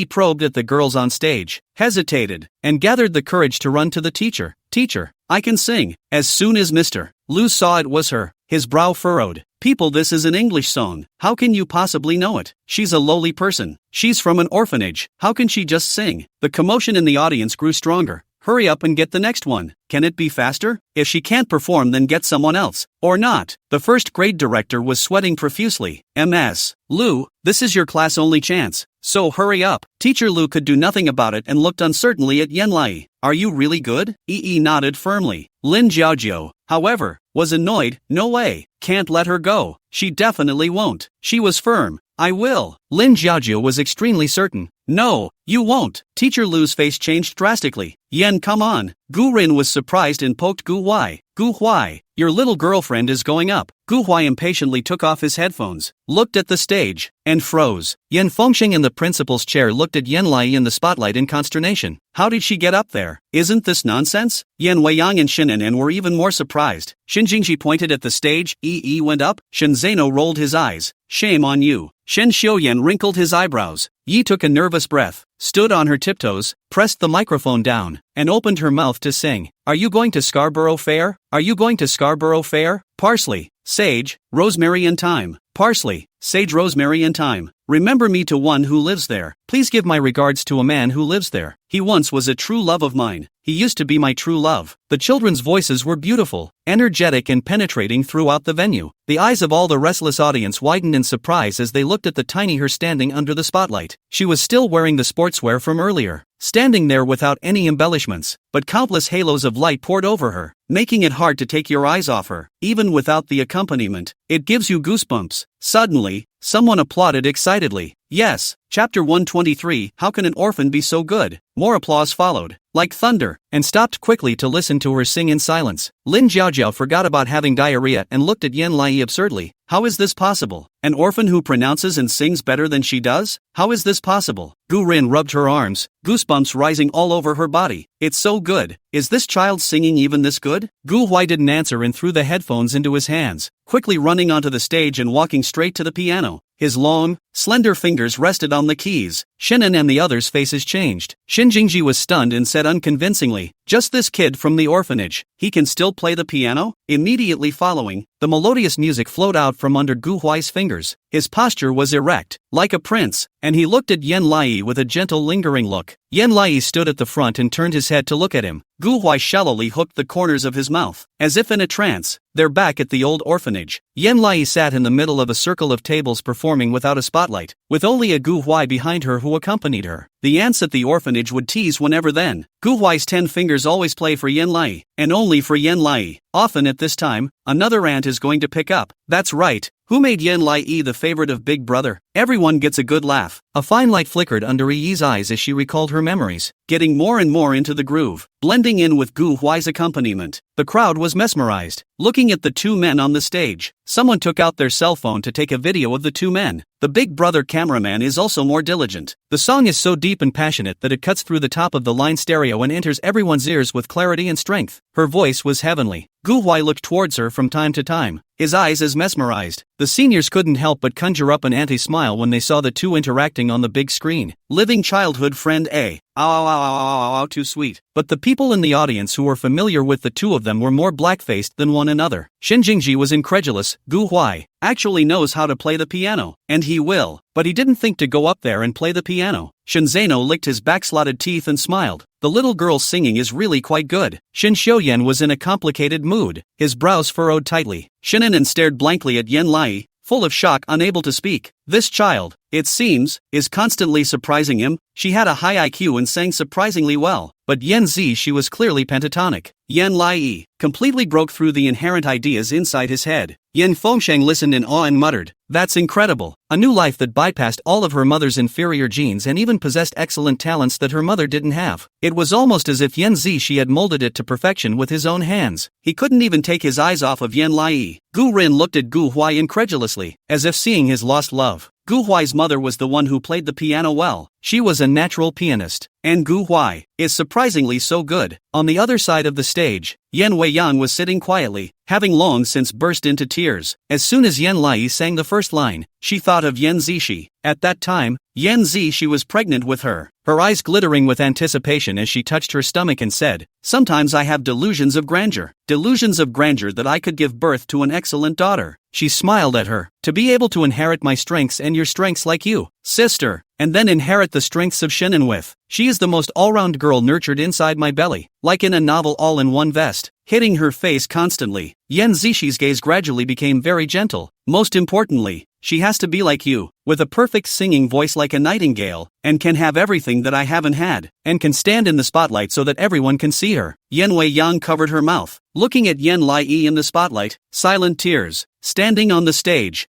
Probed at the girls on stage, hesitated, and gathered the courage to run to the teacher. Teacher, I can sing. As soon as Mr. Lu saw it was her, his brow furrowed. People, this is an English song. How can you possibly know it? She's a lowly person. She's from an orphanage. How can she just sing? The commotion in the audience grew stronger. Hurry up and get the next one. Can it be faster? If she can't perform, then get someone else. Or not. The first grade director was sweating profusely. Ms. Lu, this is your class only chance. So hurry up. Teacher Lu could do nothing about it and looked uncertainly at Yen Lai. Are you really good? Nodded firmly. Lin Jiaojiao, however, was annoyed. No way. Can't let her go. She definitely won't. She was firm. I will. Lin Jiaojiao was extremely certain. No, you won't. Teacher Lu's face changed drastically. Yen, come on. Gu Rin was surprised and poked Gu Huai. Gu Huai, your little girlfriend is going up. Gu Huai impatiently took off his headphones, looked at the stage, and froze. Yen Fengsheng in the principal's chair looked at Yen Lai in the spotlight in consternation. How did she get up there? Isn't this nonsense? Yen Weiyang and Shen Nen were even more surprised. Shen Jingji pointed at the stage. Went up. Shen Zeno rolled his eyes. Shame on you. Shen Xiuyan wrinkled his eyebrows. Yi took a nervous breath, stood on her tiptoes, pressed the microphone down, and opened her mouth to sing. Are you going to Scarborough Fair? Are you going to Scarborough Fair? Parsley, sage, rosemary and thyme. Parsley, sage, rosemary and thyme. Remember me to one who lives there. Please give my regards to a man who lives there. He once was a true love of mine. He used to be my true love. The children's voices were beautiful, energetic and penetrating throughout the venue. The eyes of all the restless audience widened in surprise as they looked at the tiny her standing under the spotlight. She was still wearing the sportswear from earlier, standing there without any embellishments, but countless halos of light poured over her, making it hard to take your eyes off her, even without the accompaniment. It gives you goosebumps. Suddenly, someone applauded excitedly. Yes, Chapter 123, How Can an Orphan Be So Good? More applause followed, like thunder, and stopped quickly to listen to her sing in silence. Lin Jiaojiao forgot about having diarrhea and looked at Yen Lai absurdly. How is this possible? An orphan who pronounces and sings better than she does? How is this possible? Gu Rin rubbed her arms, goosebumps rising all over her body. It's so good. Is this child singing even this good? Gu Huai didn't answer and threw the headphones into his hands, quickly running onto the stage and walking straight to the piano. His long, slender fingers rested on the keys. Shen and the others' faces changed. Shen Jingji was stunned and said unconvincingly, just this kid from the orphanage. He can still play the piano? Immediately following, the melodious music flowed out from under Gu Huai's fingers. His posture was erect, like a prince, and he looked at Yen Lai with a gentle lingering look. Yen Lai stood at the front and turned his head to look at him. Gu Huai shallowly hooked the corners of his mouth, as if in a trance. They're back at the old orphanage. Yen Lai sat in the middle of a circle of tables performing without a spotlight, with only a Gu Huai behind her who accompanied her. The ants at the orphanage would tease whenever then. Gu Huai's 10 fingers always play for Yen Lai, and only for Yen Lai. Often at this time, another ant is going to pick up. That's right. Who made Yen Lai the favorite of Big Brother? Everyone gets a good laugh. A fine light flickered under Yi's eyes as she recalled her memories, getting more and more into the groove, blending in with Gu Huai's accompaniment. The crowd was mesmerized, looking at the two men on the stage. Someone took out their cell phone to take a video of the two men. The Big Brother cameraman is also more diligent. The song is so deep and passionate that it cuts through the top of the line stereo and enters everyone's ears with clarity and strength. Her voice was heavenly. Gu Huai looked towards her from time to time, his eyes as mesmerized. The seniors couldn't help but conjure up an anti-smile when they saw the two interacting on the big screen. Living childhood friend A. Ow, too sweet. But the people in the audience who were familiar with the two of them were more black-faced than one another. Shin Jingji was incredulous. Gu Huai actually knows how to play the piano, and he will, but he didn't think to go up there and play the piano. Shin Zeno licked his backslotted teeth and smiled. The little girl's singing is really quite good. Shin Xiuyan was in a complicated mood, his brows furrowed tightly. Shinanan stared blankly at Yan Lai, full of shock, unable to speak. This child, it seems, is constantly surprising him. She had a high IQ and sang surprisingly well, but Yan Zi, she was clearly pentatonic. Yan Lai completely broke through the inherent ideas inside his head. Yan Fengsheng listened in awe and muttered, "That's incredible. A new life that bypassed all of her mother's inferior genes and even possessed excellent talents that her mother didn't have." It was almost as if Yan Zi she had molded it to perfection with his own hands. He couldn't even take his eyes off of Yan Lai. Gu Rin looked at Gu Huai incredulously, as if seeing his lost love. Gu Huai's mother was the one who played the piano well. She was a natural pianist, and Gu Huai is surprisingly so good. On the other side of the stage, Yan Weiyang was sitting quietly, having long since burst into tears. As soon as Yan Lai sang the first line, she thought of Yan Zishi. At that time, Yan Zishi was pregnant with her. Her eyes glittering with anticipation as she touched her stomach and said, "Sometimes I have delusions of grandeur that I could give birth to an excellent daughter." She smiled at her. "To be able to inherit my strengths and your strengths like you, sister, and then inherit the strengths of Shinan with. She is the most all-round girl nurtured inside my belly, like in a novel all-in-one vest." Hitting her face constantly, Yan Zishi's gaze gradually became very gentle. "Most importantly, she has to be like you, with a perfect singing voice like a nightingale, and can have everything that I haven't had, and can stand in the spotlight so that everyone can see her." Yan Weiyang covered her mouth, looking at Yan Lai in the spotlight, silent tears. Standing on the stage,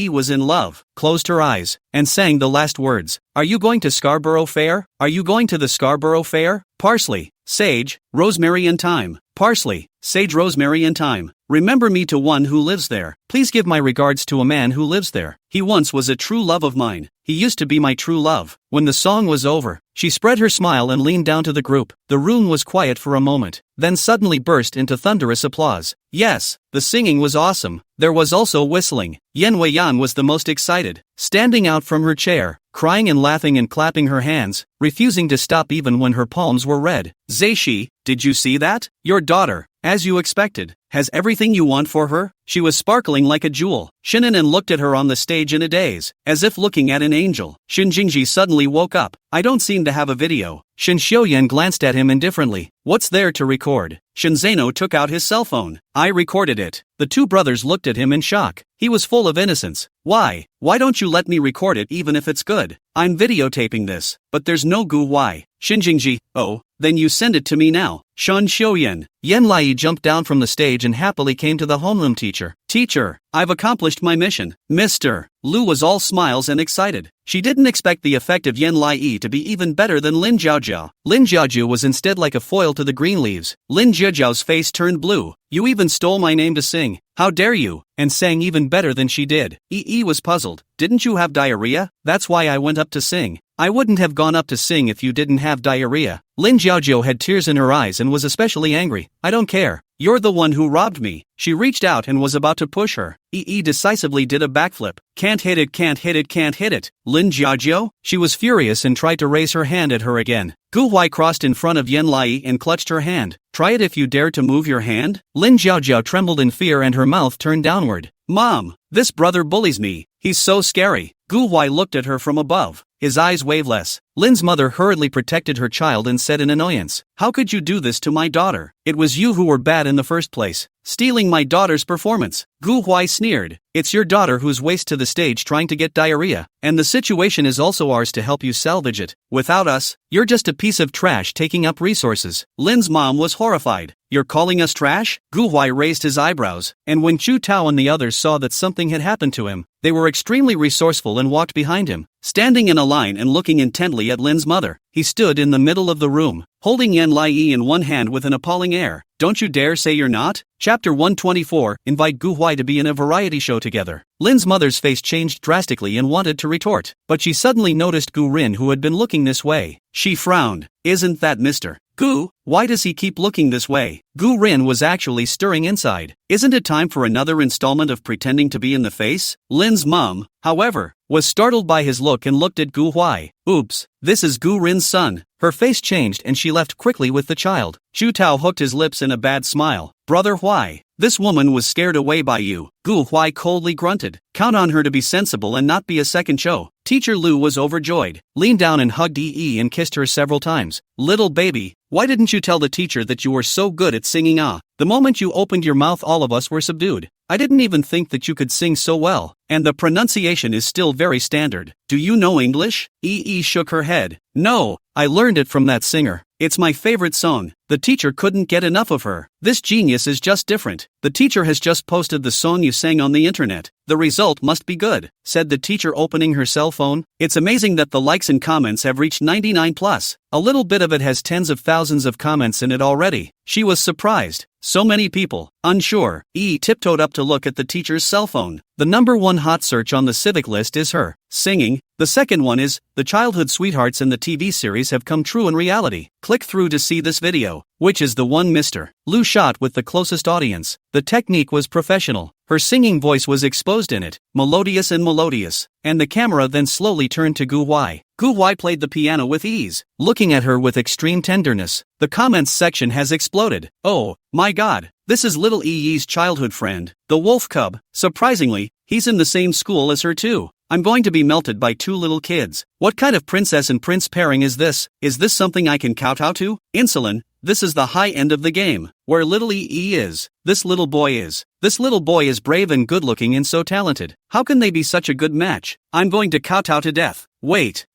was in love, closed her eyes, and sang the last words. "Are you going to Scarborough Fair? Are you going to the Scarborough Fair? Parsley, sage, rosemary and thyme. Parsley, sage, rosemary and thyme. Remember me to one who lives there. Please give my regards to a man who lives there. He once was a true love of mine. He used to be my true love." When the song was over, she spread her smile and leaned down to the group. The room was quiet for a moment, then suddenly burst into thunderous applause. Yes, the singing was awesome. There was also whistling. Yan Weiyang was the most excited, standing out from her chair, crying and laughing and clapping her hands, refusing to stop even when her palms were red. "Zeishi, did you see that? Your daughter, as you expected, has everything you want for her." She was sparkling like a jewel. Shinanan looked at her on the stage in a daze, as if looking at an angel. Shin Jingji suddenly woke up. "I don't seem to have a video." Shin Xiuyan glanced at him indifferently. "What's there to record?" Shin Zeno took out his cell phone. "I recorded it." The two brothers looked at him in shock. He was full of innocence. Why don't you let me record it even if it's good? I'm videotaping this, but there's no Gu Huai." Shin Jingji, "Oh, then you send it to me now." Shan Xiuyan. Yan Lai jumped down from the stage and happily came to the homeroom teacher. "Teacher, I've accomplished my mission." Mr. Lu was all smiles and excited. She didn't expect the effect of Yan Lai to be even better than Lin Jiaojiao. Lin Jiaojiao was instead like a foil to the green leaves. Lin Jiaojiao's face turned blue. "You even stole my name to sing. How dare you?" And sang even better than she did. Was puzzled. "Didn't you have diarrhea? That's why I went up to sing." "I wouldn't have gone up to sing if you didn't have diarrhea." Lin Jiaojiao had tears in her eyes and was especially angry. "I don't care. You're the one who robbed me." She reached out and was about to push her. Decisively did a backflip. "Can't hit it, can't hit it, can't hit it." Lin Jiaojiao? She was furious and tried to raise her hand at her again. Gu Huai crossed in front of Yan Lai and clutched her hand. "Try it if you dare to move your hand." Lin Jiaojiao trembled in fear and her mouth turned downward. "Mom, this brother bullies me. He's so scary." Gu Huai looked at her from above, his eyes waveless. Lin's mother hurriedly protected her child and said in annoyance, "How could you do this to my daughter? It was you who were bad in the first place, stealing my daughter's performance." Gu Huai sneered, "It's your daughter who's wasted to the stage trying to get diarrhea, and the situation is also ours to help you salvage it. Without us, you're just a piece of trash taking up resources." Lin's mom was horrified. "You're calling us trash?" Gu Huai raised his eyebrows, and when Chu Tao and the others saw that something had happened to him, they were extremely resourceful and walked behind him. Standing in a line and looking intently at Lin's mother, he stood in the middle of the room, holding Yan Lai in one hand with an appalling air. "Don't you dare say you're not?" Chapter 124, invite Gu Huai to be in a variety show together. Lin's mother's face changed drastically and wanted to retort, but she suddenly noticed Gu Rin who had been looking this way. She frowned. "Isn't that Mr. Gu, why does he keep looking this way? Gu Rin was actually stirring inside. Isn't it time for another installment of pretending to be in the face? Lin's mom, however, was startled by his look and looked at Gu Huai. Oops, this is Gu Rin's son. Her face changed and she left quickly with the child. Chu Tao hooked his lips in a bad smile. Brother Huai, this woman was scared away by you. Gu Huai coldly grunted. Count on her to be sensible and not be a second show. Teacher Lu was overjoyed, leaned down and hugged Yi and kissed her several times. Little baby, why didn't you tell the teacher that you were so good at singing ah? The moment you opened your mouth all of us were subdued. I didn't even think that you could sing so well, and the pronunciation is still very standard. Do you know English? Yi shook her head. No, I learned it from that singer. It's my favorite song. The teacher couldn't get enough of her. This genius is just different. The teacher has just posted the song you sang on the internet. The result must be good, said the teacher opening her cell phone. It's amazing that the likes and comments have reached 99 plus. A little bit of it has tens of thousands of comments in it already. She was surprised. So many people. Unsure, E tiptoed up to look at the teacher's cell phone. The number one hot search on the civic list is her singing. The second one is, the childhood sweethearts in the TV series have come true in reality. Click through to see this video. Which is the one Mr. Lu shot with the closest audience. The technique was professional. Her singing voice was exposed in it, melodious, and the camera then slowly turned to Gu Huai. Gu Huai played the piano with ease, looking at her with extreme tenderness. The comments section has exploded. Oh, my god, this is little Yi's childhood friend, the wolf cub. Surprisingly, he's in the same school as her too. I'm going to be melted by two little kids. What kind of princess and prince pairing is this? Is this something I can kowtow to? Insulin, this is the high end of the game, where little Yi is. This little boy is. This little boy is brave and good looking and so talented. How can they be such a good match? I'm going to kowtow to death. Wait.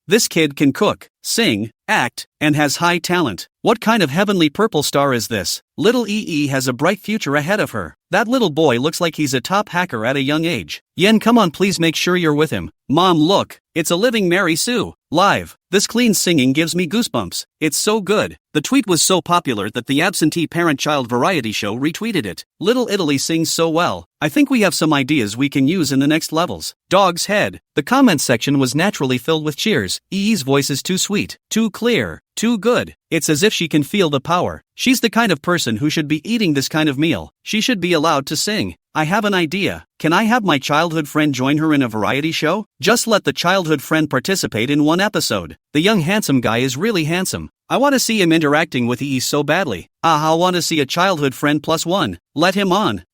This kid can cook, sing, act, and has high talent. What kind of heavenly purple star is this? Little Yi has a bright future ahead of her. That little boy looks like he's a top hacker at a young age. Yen, come on, please make sure you're with him. Mom, look, it's a living Mary Sue. Live. This clean singing gives me goosebumps. It's so good. The tweet was so popular that the absentee parent-child variety show retweeted it. Little Italy sings so well. I think we have some ideas we can use in the next levels. Dog's head. The comment section was naturally filled with cheers. Yi's voice is too sweet, too clear, too good. It's as if she can feel the power. She's the kind of person who should be eating this kind of meal. She should be allowed to sing. I have an idea. Can I have my childhood friend join her in a variety show? Just let the childhood friend participate in one episode. The young handsome guy is really handsome. I want to see him interacting with Yi so badly. I want to see a childhood friend plus one. Let him on.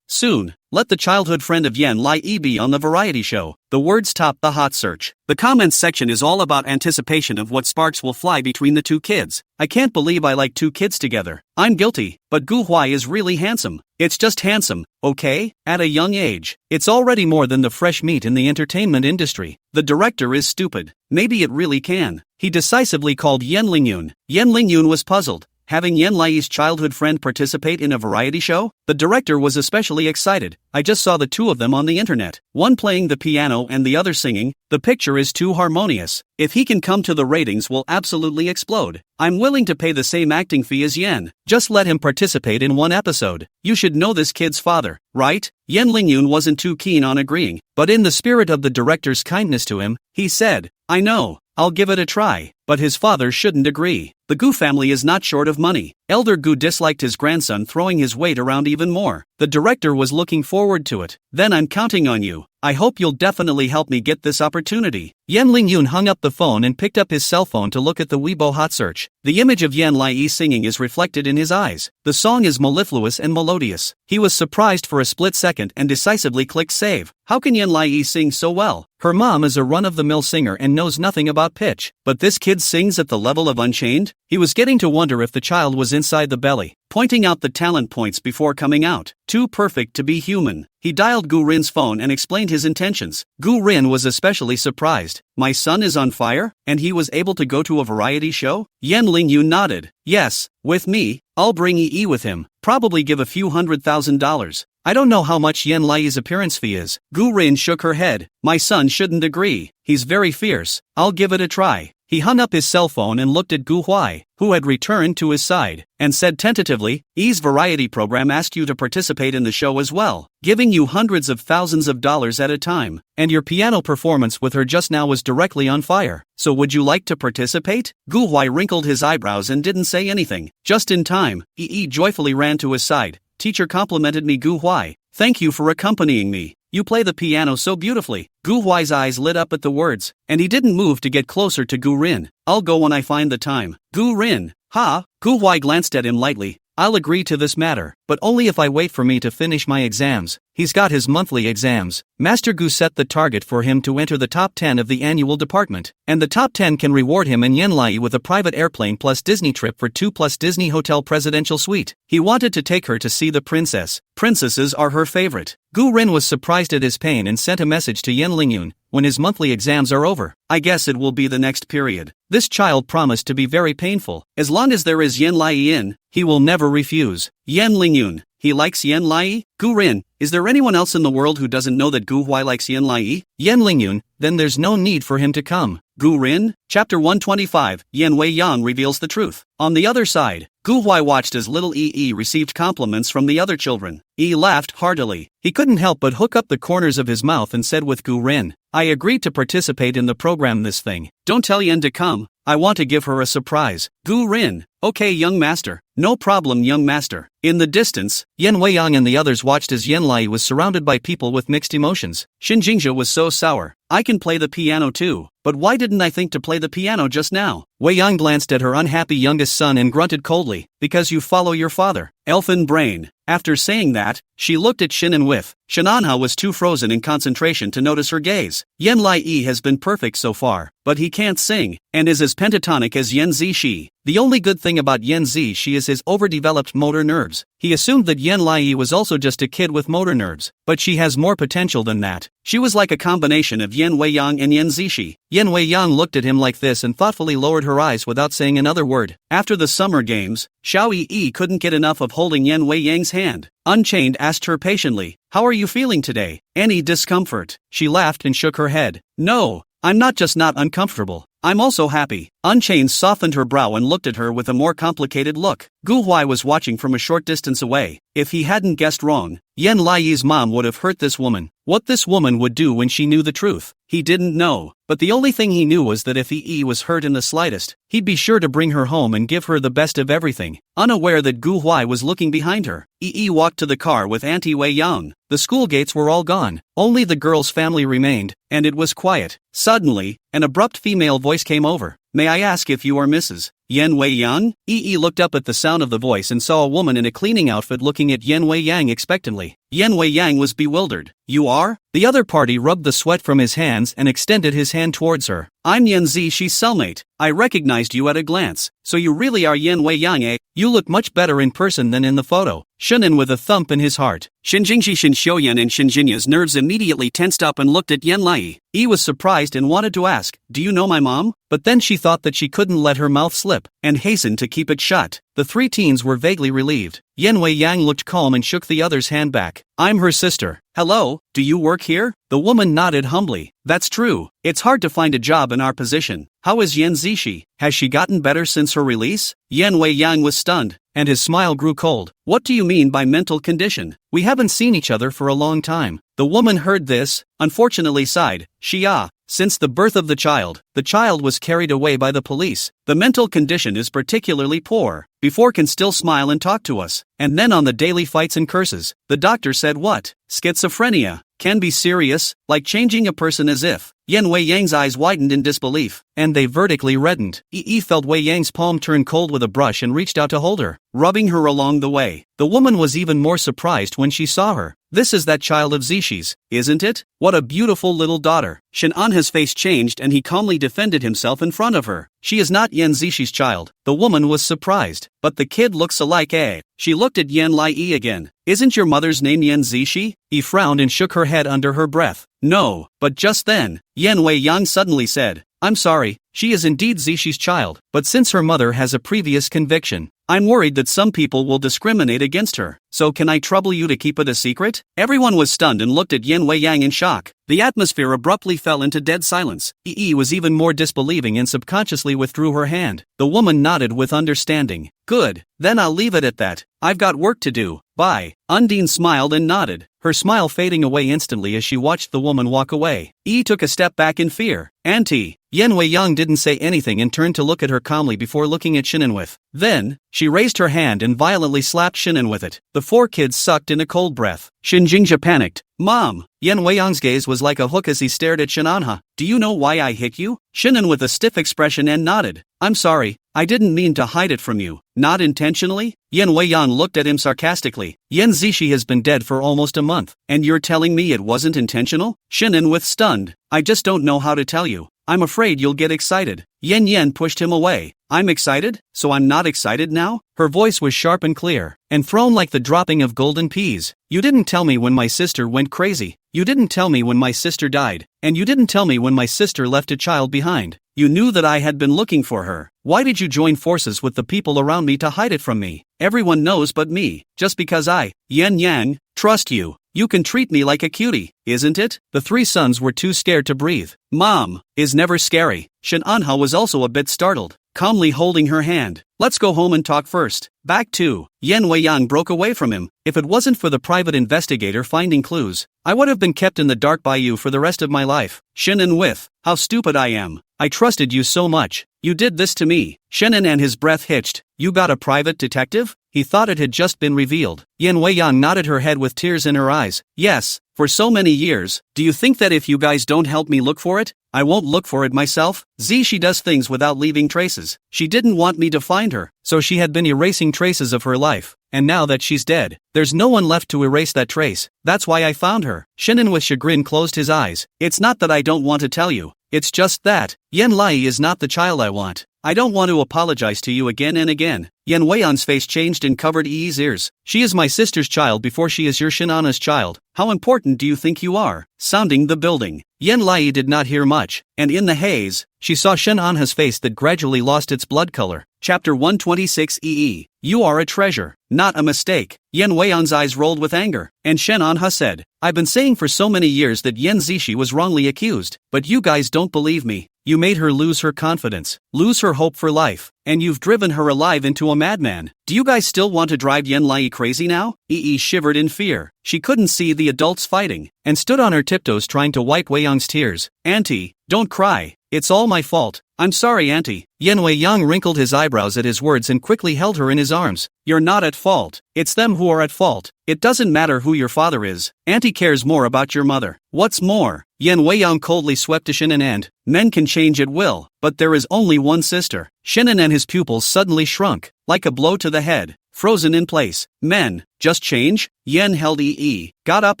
Soon. Let the childhood friend of Yen Lai Yi be on the variety show. The words top the hot search. The comments section is all about anticipation of what sparks will fly between the two kids. I can't believe I like two kids together. I'm guilty, but Gu Huai is really handsome. It's just handsome, okay? At a young age. It's already more than the fresh meat in the entertainment industry. The director is stupid. Maybe it really can. He decisively called Yen Lingyun. Yen Lingyun was puzzled. Having Yen Lai's childhood friend participate in a variety show? The director was especially excited. I just saw the two of them on the internet. One playing the piano and the other singing. The picture is too harmonious. If he can come to, the ratings will absolutely explode. I'm willing to pay the same acting fee as Yen. Just let him participate in one episode. You should know this kid's father, right? Yen Lingyun wasn't too keen on agreeing, but in the spirit of the director's kindness to him, he said, I know. I'll give it a try, but his father shouldn't agree. The Gu family is not short of money. Elder Gu disliked his grandson throwing his weight around even more. The director was looking forward to it. Then I'm counting on you. I hope you'll definitely help me get this opportunity. Yen Lingyun hung up the phone and picked up his cell phone to look at the Weibo hot search. The image of Yen Lai singing is reflected in his eyes. The song is mellifluous and melodious. He was surprised for a split second and decisively clicked save. How can Yen Lai sing so well? Her mom is a run-of-the-mill singer and knows nothing about pitch. But this kid sings at the level of Unchained? He was getting to wonder if the child was inside the belly, pointing out the talent points before coming out. Too perfect to be human. He dialed Gu Rin's phone and explained his intentions. Gu Rin was especially surprised. My son is on fire, and he was able to go to a variety show? Yen Lingyun nodded. Yes, with me. I'll bring Yi with him. Probably give a few $100,000. I don't know how much Yen Lai's appearance fee is. Gu Rin shook her head. My son shouldn't agree. He's very fierce. I'll give it a try. He hung up his cell phone and looked at Gu Huai, who had returned to his side, and said tentatively, "E's variety program asked you to participate in the show as well, giving you hundreds of thousands of dollars at a time, and your piano performance with her just now was directly on fire. So would you like to participate?" Gu Huai wrinkled his eyebrows and didn't say anything. Just in time, Yi joyfully ran to his side. "Teacher complimented me, Gu Huai. Thank you for accompanying me. You play the piano so beautifully." Gu Huai's eyes lit up at the words, and he didn't move to get closer to Gu Rin. "I'll go when I find the time." Gu Rin, ha? Gu Huai glanced at him lightly. "I'll agree to this matter, but only if I wait for me to finish my exams." He's got his monthly exams. Master Gu set the target for him to enter the top 10 of the annual department, and the top 10 can reward him and Yenlai with a private airplane plus Disney trip for 2 plus Disney Hotel Presidential Suite. He wanted to take her to see the princess. Princesses are her favorite. Gu Rin was surprised at his pain and sent a message to Yen Lingyun. "When his monthly exams are over, I guess it will be the next period." This child promised to be very painful. As long as there is Yen Lai in, he will never refuse. Yen Lingyun, he likes Yen Lai? Gu Rin, is there anyone else in the world who doesn't know that Gu Huai likes Yen Lai? Yen Lingyun, then there's no need for him to come. Gu Rin? Chapter 125, Yen Wei Yang reveals the truth. On the other side, Gu Huai watched as little Yi received compliments from the other children. Yi laughed heartily. He couldn't help but hook up the corners of his mouth and said with Gu Rin, "I agreed to participate in the program this thing. Don't tell Yen to come. I want to give her a surprise." Gu Rin, "Okay young master. No problem young master." In the distance, Yen Weiyang and the others watched as Yen Lai was surrounded by people with mixed emotions. Xin Jingjia was so sour. "I can play the piano too, but why didn't I think to play the piano just now?" Weiyang glanced at her unhappy youngest son and grunted coldly, "Because you follow your father." Elfin brain. After saying that, she looked at Shin and Whiff. Shananha was too frozen in concentration to notice her gaze. Yen Lai Yi has been perfect so far, but he can't sing, and is as pentatonic as Yen Zishi. The only good thing about Yen Zishi is his overdeveloped motor nerves. He assumed that Yen Lai Yi was also just a kid with motor nerves, but she has more potential than that. She was like a combination of Yen Weiyang and Yen Zishi. Yen Weiyang looked at him like this and thoughtfully lowered her eyes without saying another word. After the summer games, Xiao Yi couldn't get enough of holding Yen Weiyang's hand. Unchained asked her patiently, "How are you feeling today? Any discomfort?" She laughed and shook her head. "No, I'm not just not uncomfortable. I'm also happy." Unchained softened her brow and looked at her with a more complicated look. Gu Huai was watching from a short distance away. If he hadn't guessed wrong, Yen Lai's mom would have hurt this woman. What this woman would do when she knew the truth, he didn't know. But the only thing he knew was that if Yi was hurt in the slightest, he'd be sure to bring her home and give her the best of everything. Unaware that Gu Huai was looking behind her, Yi walked to the car with Auntie Wei Yang. The school gates were all gone. Only the girl's family remained, and it was quiet. Suddenly, an abrupt female voice came over. "May I ask if you are Mrs. Yen Wei Yang?" Yi looked up at the sound of the voice and saw a woman in a cleaning outfit looking at Yen Wei Yang expectantly. Yen Wei Yang was bewildered. "You are?" The other party rubbed the sweat from his hands and extended his hand towards her. "I'm Yen Zishi's cellmate. I recognized you at a glance. So you really are Yen Wei Yang, eh? You look much better in person than in the photo." Shunin with a thump in his heart. Shinjingshi Shin Xiuyan and Shinjinya's nerves immediately tensed up and looked at Yen Lai. Yi was surprised and wanted to ask, "Do you know my mom?" But then she thought that she couldn't let her mouth slip, and hastened to keep it shut. The three teens were vaguely relieved. Yen Wei Yang looked calm and shook the other's hand back. "I'm her sister." "Hello, do you work here?" The woman nodded humbly. "That's true. It's hard to find a job in our position. How is Yen Zishi? Has she gotten better since her release?" Yen Wei Yang was stunned, and his smile grew cold. "What do you mean by mental condition? We haven't seen each other for a long time." The woman heard this, unfortunately sighed. "Xia, since the birth of the child was carried away by the police. The mental condition is particularly poor. Before can still smile and talk to us, and then on the daily fights and curses. The doctor said what? Schizophrenia. Can be serious, like changing a person as if." Yen Wei Yang's eyes widened in disbelief, and they vertically reddened. Yi felt Wei Yang's palm turn cold with a brush and reached out to hold her, rubbing her along the way. The woman was even more surprised when she saw her. "This is that child of Zishi's, isn't it? What a beautiful little daughter." Shin Anha's face changed and he calmly defended himself in front of her. "She is not Yen Zishi's child." The woman was surprised. "But the kid looks alike, eh?" She looked at Yen Lai again. "Isn't your mother's name Yen Zishi?" He frowned and shook her head under her breath. "No." But just then, Yen Wei Yang suddenly said, "I'm sorry, she is indeed Zishi's child, but since her mother has a previous conviction, I'm worried that some people will discriminate against her. So can I trouble you to keep it a secret? Everyone was stunned and looked at Yen Wei-yang in shock. The atmosphere abruptly fell into dead silence. Yi was even more disbelieving and subconsciously withdrew her hand. The woman nodded with understanding. Good, then I'll leave it at that. I've got work to do. Bye. Undine smiled and nodded, her smile fading away instantly as she watched the woman walk away. Yi took a step back in fear. Auntie. Yen Wei-yang didn't say anything and turned to look at her calmly before looking at Shinan with. Then, she raised her hand and violently slapped Shinan with it. The four kids sucked in a cold breath. Shin Jingjia panicked. Mom! Yen Wei-yang's gaze was like a hook as he stared at Shinanha. Do you know why I hit you? Shinan with a stiff expression and nodded. I'm sorry, I didn't mean to hide it from you. Not intentionally? Yen Wei-yang looked at him sarcastically. Yen Zishi has been dead for almost a month, and you're telling me it wasn't intentional? Shinan with stunned. I just don't know how to tell you. I'm afraid you'll get excited. Yen pushed him away. I'm excited? So I'm not excited now? Her voice was sharp and clear, and thrown like the dropping of golden peas. You didn't tell me when my sister went crazy. You didn't tell me when my sister died. And you didn't tell me when my sister left a child behind. You knew that I had been looking for her. Why did you join forces with the people around me to hide it from me? Everyone knows but me. Just because I, Yen Yang, trust you. You can treat me like a cutie, isn't it? The three sons were too scared to breathe. Mom is never scary. Shinanha was also a bit startled, calmly holding her hand. Let's go home and talk first. Back to. Yen Wei-yang broke away from him. If it wasn't for the private investigator finding clues, I would have been kept in the dark by you for the rest of my life. Shinan with. How stupid I am. I trusted you so much. You did this to me. Shinan and his breath hitched. You got a private detective? He thought it had just been revealed. Yen Wei-yang nodded her head with tears in her eyes. Yes, for so many years. Do you think that if you guys don't help me look for it, I won't look for it myself? She does things without leaving traces. She didn't want me to find her, so she had been erasing traces of her life. And now that she's dead, there's no one left to erase that trace. That's why I found her. Shinan with chagrin closed his eyes. It's not that I don't want to tell you. It's just that, Yen Lai is not the child I want. I don't want to apologize to you again and again. Yen Wei-yan's face changed and covered Yi's ears. She is my sister's child before she is your Shinana's child. How important do you think you are? Sounding the building. Yen Lai did not hear much, and in the haze, she saw Shinanha's face that gradually lost its blood color. Chapter 126 EE. You are a treasure, not a mistake. Yen Wei-yan's eyes rolled with anger, and Shinanha said, I've been saying for so many years that Yen Zishi was wrongly accused, but you guys don't believe me. You made her lose her confidence, lose her hope for life, and you've driven her alive into a madman. Do you guys still want to drive Yen Lai crazy now? Yi shivered in fear. She couldn't see the adults fighting, and stood on her tiptoes trying to wipe Wei-yang's tears. Auntie, don't cry. It's all my fault. I'm sorry, Auntie. Yen Wei-yang wrinkled his eyebrows at his words and quickly held her in his arms. You're not at fault. It's them who are at fault. It doesn't matter who your father is. Auntie cares more about your mother. What's more, Yen Wei-yang coldly swept to Shinan and, men can change at will, but there is only one sister. Shinan and his pupils suddenly shrunk, like a blow to the head, frozen in place. Men, just change? Yen held Yi, got up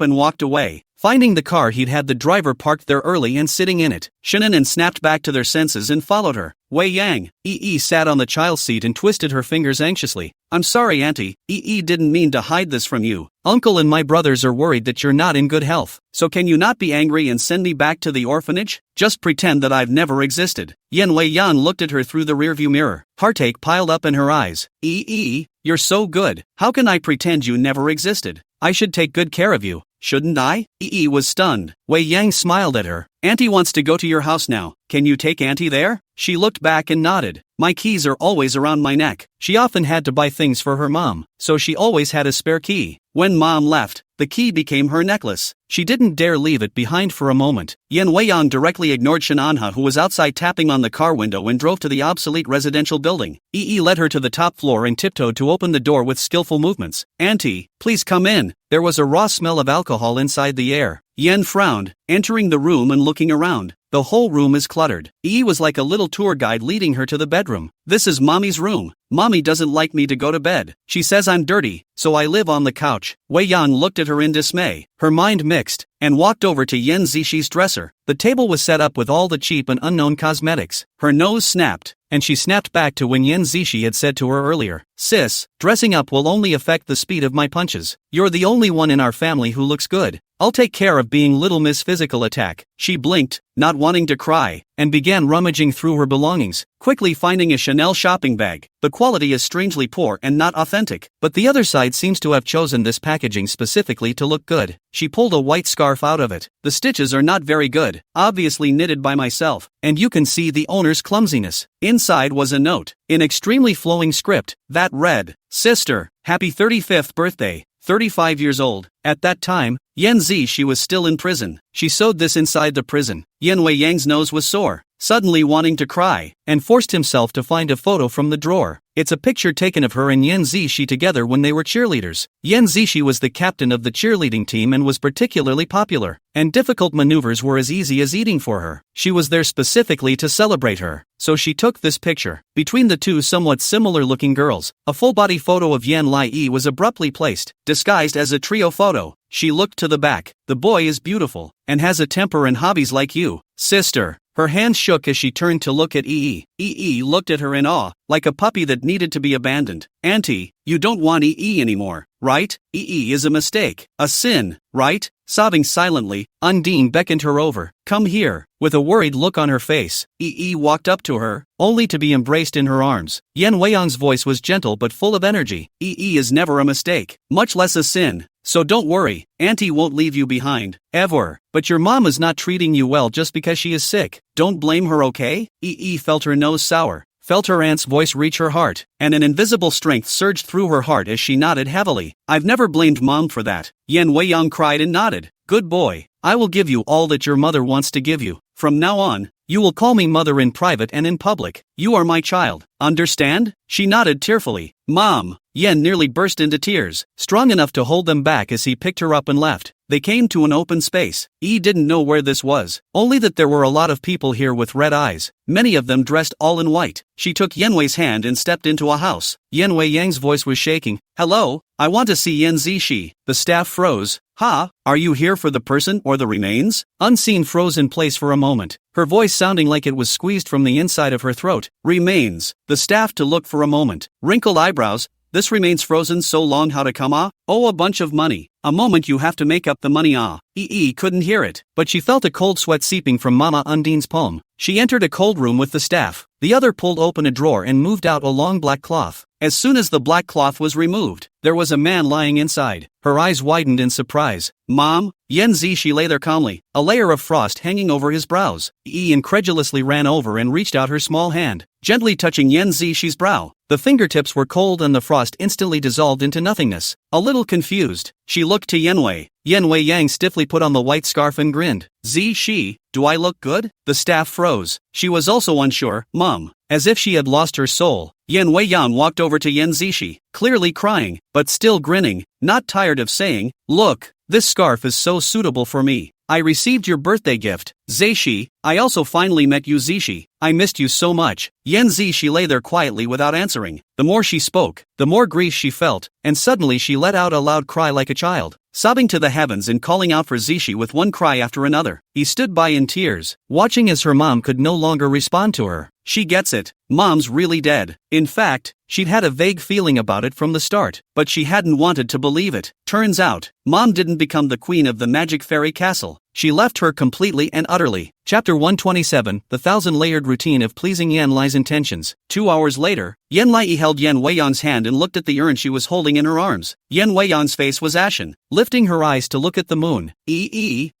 and walked away. Finding the car, he'd had the driver parked there early and sitting in it. Shinan and snapped back to their senses and followed her. Wei Yang. Yi sat on the child's seat and twisted her fingers anxiously. I'm sorry, Auntie. Yi didn't mean to hide this from you. Uncle and my brothers are worried that you're not in good health. So can you not be angry and send me back to the orphanage? Just pretend that I've never existed. Yen Wei-yan looked at her through the rearview mirror. Heartache piled up in her eyes. You're so good. How can I pretend you never existed? I should take good care of you. Shouldn't I? Yi was stunned. Wei Yang smiled at her. Auntie wants to go to your house now. Can you take Auntie there? She looked back and nodded. My keys are always around my neck. She often had to buy things for her mom, so she always had a spare key. When mom left, the key became her necklace. She didn't dare leave it behind for a moment. Yen Wei-yang directly ignored Shinanha, who was outside tapping on the car window, and drove to the obsolete residential building. Yi led her to the top floor and tiptoed to open the door with skillful movements. Auntie, please come in. There was a raw smell of alcohol inside the air. Yen frowned, entering the room and looking around. The whole room is cluttered. Yi was like a little tour guide leading her to the bedroom. This is Mommy's room. Mommy doesn't like me to go to bed. She says I'm dirty, so I live on the couch. Wei Yang looked at her in dismay, her mind mixed, and walked over to Yen Zishi's dresser. The table was set up with all the cheap and unknown cosmetics. Her nose snapped, and she snapped back to when Yen Zishi had said to her earlier, Sis, dressing up will only affect the speed of my punches. You're the only one in our family who looks good. I'll take care of being Little Miss Physical Attack. She blinked, not wanting to cry, and began rummaging through her belongings, quickly finding a Chanel shopping bag. The quality is strangely poor and not authentic, but the other side seems to have chosen this packaging specifically to look good. She pulled a white scarf out of it. The stitches are not very good, obviously knitted by myself, and you can see the owner's clumsiness. Inside was a note, in extremely flowing script, that read, "Sister, happy 35th birthday, 35 years old." At that time, Yan Zishi was still in prison. She sewed this inside the prison. Yan Wei Yang's nose was sore, suddenly wanting to cry, and forced himself to find a photo from the drawer. It's a picture taken of her and Yan Zishi together when they were cheerleaders. Yan Zishi was the captain of the cheerleading team and was particularly popular, and difficult maneuvers were as easy as eating for her. She was there specifically to celebrate her, so she took this picture. Between the two somewhat similar-looking girls, a full-body photo of Yan Lai was abruptly placed, disguised as a trio photo. She looked to the back. The boy is beautiful, and has a temper and hobbies like you, sister. Her hands shook as she turned to look at Yi. Yi looked at her in awe, like a puppy that needed to be abandoned. Auntie, you don't want Yi anymore, right? Yi is a mistake, a sin, right? Sobbing silently, Undine beckoned her over. Come here. With a worried look on her face, Yi walked up to her, only to be embraced in her arms. Yan Weiyang's voice was gentle but full of energy. Yi is never a mistake, much less a sin. So don't worry, Auntie won't leave you behind, ever. But your mom is not treating you well just because she is sick. Don't blame her, okay? Yi felt her nose sour, felt her aunt's voice reach her heart, and an invisible strength surged through her heart as she nodded heavily. I've never blamed Mom for that. Yan Weiyang cried and nodded. Good boy. I will give you all that your mother wants to give you. From now on, you will call me mother in private and in public. You are my child. Understand? She nodded tearfully. Mom! Yen nearly burst into tears, strong enough to hold them back as he picked her up and left. They came to an open space. Yi didn't know where this was, only that there were a lot of people here with red eyes, many of them dressed all in white. She took Yenwei's hand and stepped into a house. Yan Wei Yang's voice was shaking. Hello, I want to see Yan Zishi. The staff froze. Ha, are you here for the person or the remains? Unseen froze in place for a moment, her voice sounding like it was squeezed from the inside of her throat. Remains. The staff to look for a moment. Wrinkled eyebrows. This remains frozen so long, how to come? Oh, a bunch of money. A moment, you have to make up the money. Yi couldn't hear it, but she felt a cold sweat seeping from Mama Undine's palm. She entered a cold room with the staff. The other pulled open a drawer and moved out a long black cloth. As soon as the black cloth was removed, there was a man lying inside. Her eyes widened in surprise. Mom? Yan Zishi lay there calmly, a layer of frost hanging over his brows. Yi incredulously ran over and reached out her small hand, gently touching Yan Zishi's brow. The fingertips were cold and the frost instantly dissolved into nothingness. A little confused, she looked to Yenwei. Yan Wei Yang stiffly put on the white scarf and grinned. Zishi, do I look good? The staff froze. She was also unsure. Mom. As if she had lost her soul, Yan Wei Yan walked over to Yan Zishi, clearly crying, but still grinning, not tired of saying, Look, this scarf is so suitable for me. I received your birthday gift, Zishi. I also finally met you, Zishi. I missed you so much. Yan Zishi lay there quietly without answering. The more she spoke, the more grief she felt, and suddenly she let out a loud cry like a child, sobbing to the heavens and calling out for Zishi with one cry after another. He stood by in tears, watching as her mom could no longer respond to her. She gets it. Mom's really dead. In fact, she'd had a vague feeling about it from the start, but she hadn't wanted to believe it. Turns out, Mom didn't become the queen of the magic fairy castle. She left her completely and utterly. Chapter 127, The Thousand-Layered Routine of Pleasing Yan Lai's Intentions. 2 hours later, Yan Lai held Yan Weiyan's hand and looked at the urn she was holding in her arms. Yan Weiyan's face was ashen, lifting her eyes to look at the moon.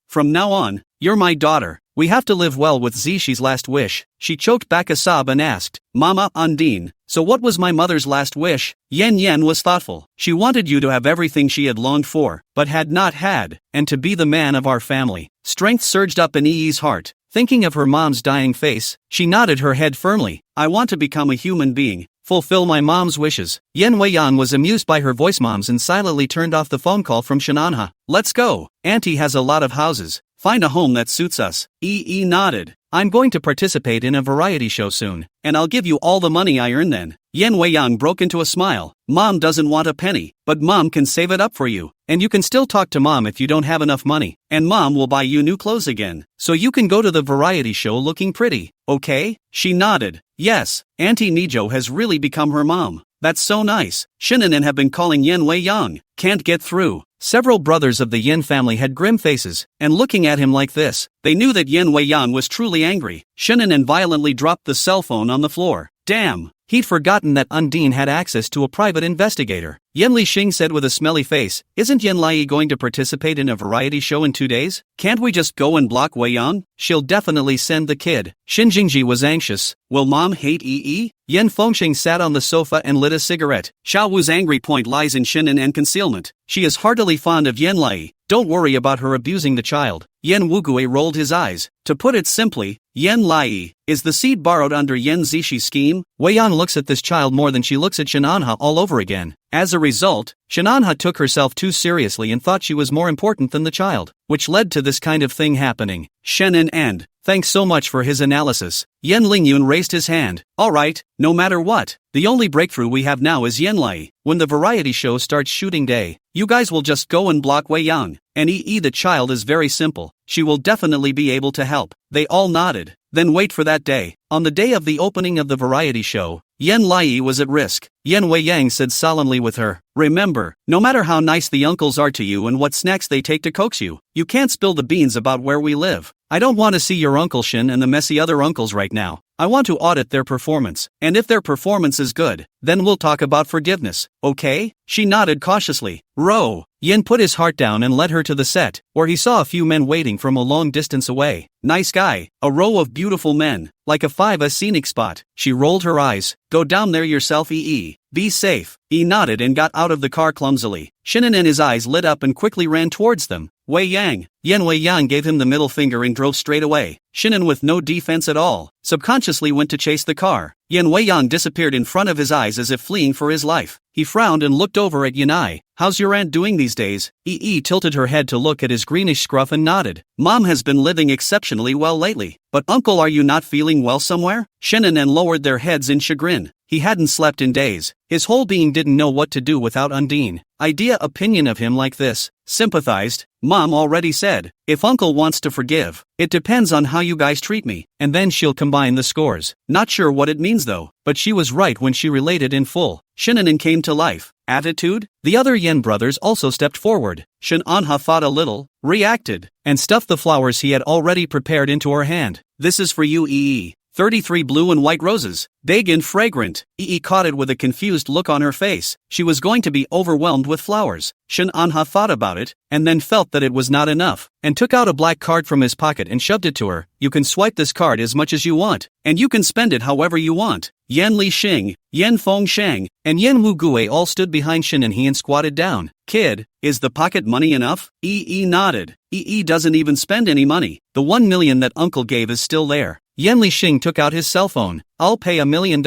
From now on, you're my daughter. We have to live well with Zishi's last wish. She choked back a sob and asked, Mama Undine, so what was my mother's last wish? Yan was thoughtful. She wanted you to have everything she had longed for, but had not had, and to be the man of our family. Strength surged up in Yi's heart. Thinking of her mom's dying face, she nodded her head firmly. I want to become a human being. Fulfill my mom's wishes. Yan Weiyan was amused by her voice moms and silently turned off the phone call from Shananha. Let's go. Auntie has a lot of houses. Find a home that suits us. Nodded. I'm going to participate in a variety show soon, and I'll give you all the money I earn then. Yan Weiyang broke into a smile. Mom doesn't want a penny, but Mom can save it up for you, and you can still talk to Mom if you don't have enough money, and Mom will buy you new clothes again, so you can go to the variety show looking pretty, okay? She nodded. Yes, Auntie Nijo has really become her mom. That's so nice. Shinanen have been calling Yan Weiyang. Can't get through. Several brothers of the Yin family had grim faces, and looking at him like this, they knew that Yin Weiyang was truly angry. Shinin violently dropped the cell phone on the floor. Damn! He'd forgotten that Undine had access to a private investigator. Yen Lixing said with a smelly face, "Isn't Yen Lai going to participate in a variety show in 2 days? Can't we just go and block Weiyang? She'll definitely send the kid." Xin Jingji was anxious. Will mom hate Yi? Yen Fengxing sat on the sofa and lit a cigarette. Xiao Wu's angry point lies in Shinin and concealment. She is heartily fond of Yen Lai. Don't worry about her abusing the child. Yen Wugue rolled his eyes. To put it simply, Yen Lai is the seed borrowed under Yen Zixi scheme. Weiyang looks at this child more than she looks at Shenanha all over again. As a result, Shenanha took herself too seriously and thought she was more important than the child, which led to this kind of thing happening. Shenin and, thanks so much for his analysis. Yen Lingyun raised his hand. Alright, no matter what, the only breakthrough we have now is Yen Lai. When the variety show starts shooting day, you guys will just go and block Weiyang. And the child is very simple. She will definitely be able to help. They all nodded. Then wait for that day. On the day of the opening of the variety show, Yen Lai was at risk. Yen Weiyang said solemnly with her, "Remember, no matter how nice the uncles are to you and what snacks they take to coax you, you can't spill the beans about where we live. I don't want to see your Uncle Shin and the messy other uncles right now. I want to audit their performance, and if their performance is good, then we'll talk about forgiveness, okay?" She nodded cautiously. Row. Yen put his heart down and led her to the set, where he saw a few men waiting from a long distance away. Nice guy, a row of beautiful men, like a 5A scenic spot. She rolled her eyes. Go down there yourself, Be safe. He nodded and got out of the car clumsily. Shinin and his eyes lit up and quickly ran towards them. Weiyang. Yen Weiyang gave him the middle finger and drove straight away. Shinin, with no defense at all, subconsciously went to chase the car. Yen Weiyang disappeared in front of his eyes as if fleeing for his life. He frowned and looked over at Yanai. How's your aunt doing these days? Tilted her head to look at his greenish scruff and nodded. Mom has been living exceptionally well lately. But uncle, are you not feeling well somewhere? Shinin and lowered their heads in chagrin. He hadn't slept in days. His whole being didn't know what to do without Undine. Opinion of him like this. Sympathized. Mom already said, if uncle wants to forgive, it depends on how you guys treat me, and then she'll combine the scores. Not sure what it means though, but she was right when she related in full. Shinin came to life. Attitude? The other Yen brothers also stepped forward. Shin Anha thought a little, reacted, and stuffed the flowers he had already prepared into her hand. This is for you, 33 blue and white roses, big and fragrant. Caught it with a confused look on her face. She was going to be overwhelmed with flowers. Shin Anha thought about it, and then felt that it was not enough, and took out a black card from his pocket and shoved it to her. You can swipe this card as much as you want, and you can spend it however you want. Yan Lixing, Yan Fengsheng, and Yan Wugue all stood behind Shin and he and squatted down. Kid, is the pocket money enough? Nodded. Doesn't even spend any money. The 1 million that uncle gave is still there. Yan Lixing took out his cell phone. I'll pay $1 million.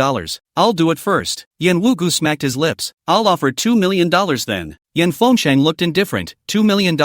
I'll do it first. Yan Wugu smacked his lips. I'll offer $2 million then. Yan Fengsheng looked indifferent. $2 million,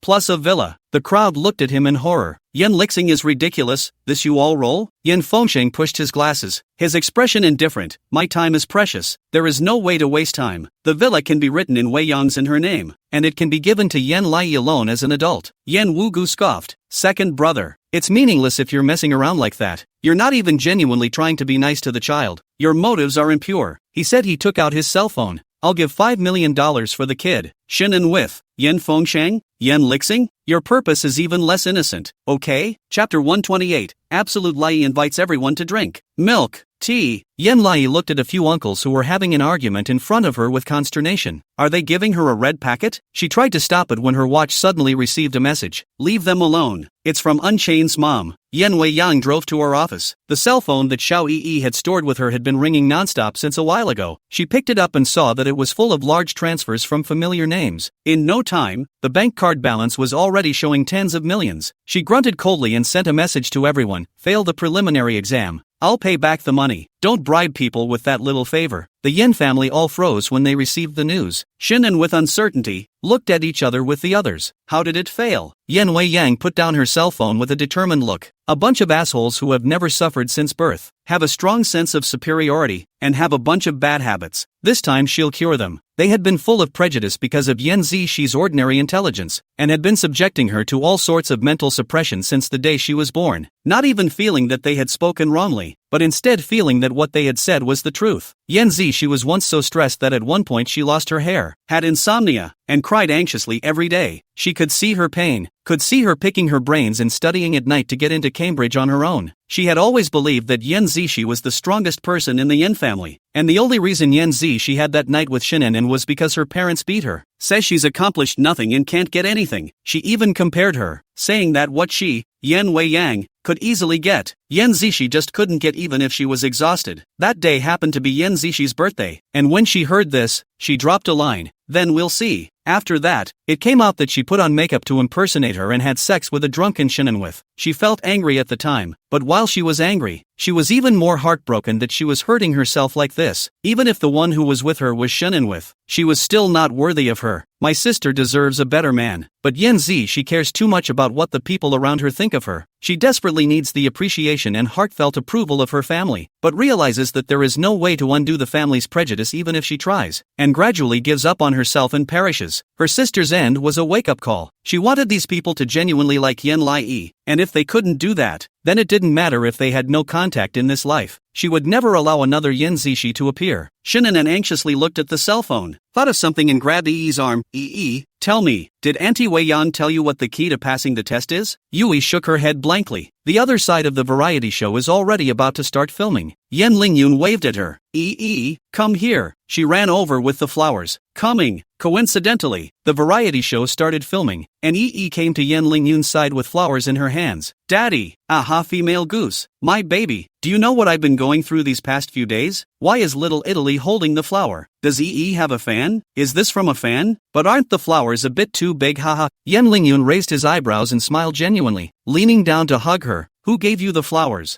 plus a villa. The crowd looked at him in horror. Yan Lixing is ridiculous. This you all roll? Yan Fengsheng pushed his glasses. His expression indifferent. My time is precious. There is no way to waste time. The villa can be written in Weiyang's in her name, and it can be given to Yan Lai alone as an adult. Yan Wugu scoffed. Second brother. It's meaningless if you're messing around like that. You're not even genuinely trying to be nice to the child. Your motives are impure. He said. He took out his cell phone. I'll give $5 million for the kid. Shinin with Yan Fengsheng, Yan Lixing, your purpose is even less innocent, okay? Chapter 128, Absolute Lai invites everyone to drink milk, tea. Yan Lai looked at a few uncles who were having an argument in front of her with consternation. Are they giving her a red packet? She tried to stop it when her watch suddenly received a message. Leave them alone. It's from Unchained's mom. Yen Weiyang drove to her office. The cell phone that Xiao Yi had stored with her had been ringing nonstop since a while ago. She picked it up and saw that it was full of large transfers from familiar names. In no time, the bank card balance was already showing tens of millions. She grunted coldly and sent a message to everyone. Failed the preliminary exam. I'll pay back the money. Don't bribe people with that little favor. The Yin family all froze when they received the news. Shinin, with uncertainty, looked at each other with the others. How did it fail? Yen Weiyang put down her cell phone with a determined look. A bunch of assholes who have never suffered since birth, have a strong sense of superiority, and have a bunch of bad habits. This time she'll cure them. They had been full of prejudice because of Yen Zix's ordinary intelligence, and had been subjecting her to all sorts of mental suppression since the day she was born, not even feeling that they had spoken wrongly. but instead feeling that what they had said was the truth. Yanzi, she was once so stressed that at one point she lost her hair, had insomnia, and cried anxiously every day. She could see her pain, could see her picking her brains and studying at night to get into Cambridge on her own. She had always believed that Yen Zishi was the strongest person in the Yen family, and the only reason Yen Zishi had that night with Shinin was because her parents beat her. Says she's accomplished nothing and can't get anything. She even compared her, saying that what she, Yen Wei Yang, could easily get, Yen Zishi just couldn't get even if she was exhausted. That day happened to be Yen Zishi's birthday, and when she heard this, she dropped a line, "Then we'll see." After that, it came out that she put on makeup to impersonate her and had sex with a drunken Shinin with. She felt angry at the time, but while she was angry, she was even more heartbroken that she was hurting herself like this. Even if the one who was with her was Shinin with, she was still not worthy of her. My sister deserves a better man. But Yen Zi, she cares too much about what the people around her think of her. She desperately needs the appreciation and heartfelt approval of her family, but realizes that there is no way to undo the family's prejudice even if she tries, and gradually gives up on herself and perishes. Her sister's end was a wake-up call. She wanted these people to genuinely like Yen Lai, and if they couldn't do that, then it didn't matter if they had no contact in this life. She would never allow another Yen Zishi to appear. Shinin anxiously looked at the cell phone, thought of something and grabbed Yi's arm. Yi, tell me, did Auntie Wei Yan tell you what the key to passing the test is? Yui shook her head blankly. The other side of the variety show is already about to start filming. Yen Lingyun waved at her. Come here. She ran over with the flowers. Coming. Coincidentally, the variety show started filming, and came to Yen Lingyun's side with flowers in her hands. Daddy, aha, female goose, my baby, do you know what I've been going through these past few days? Why is little Italy holding the flower? Does have a fan? Is this from a fan? But aren't the flowers a bit too big, haha? Yen Lingyun raised his eyebrows and smiled genuinely, leaning down to hug her. Who gave you the flowers?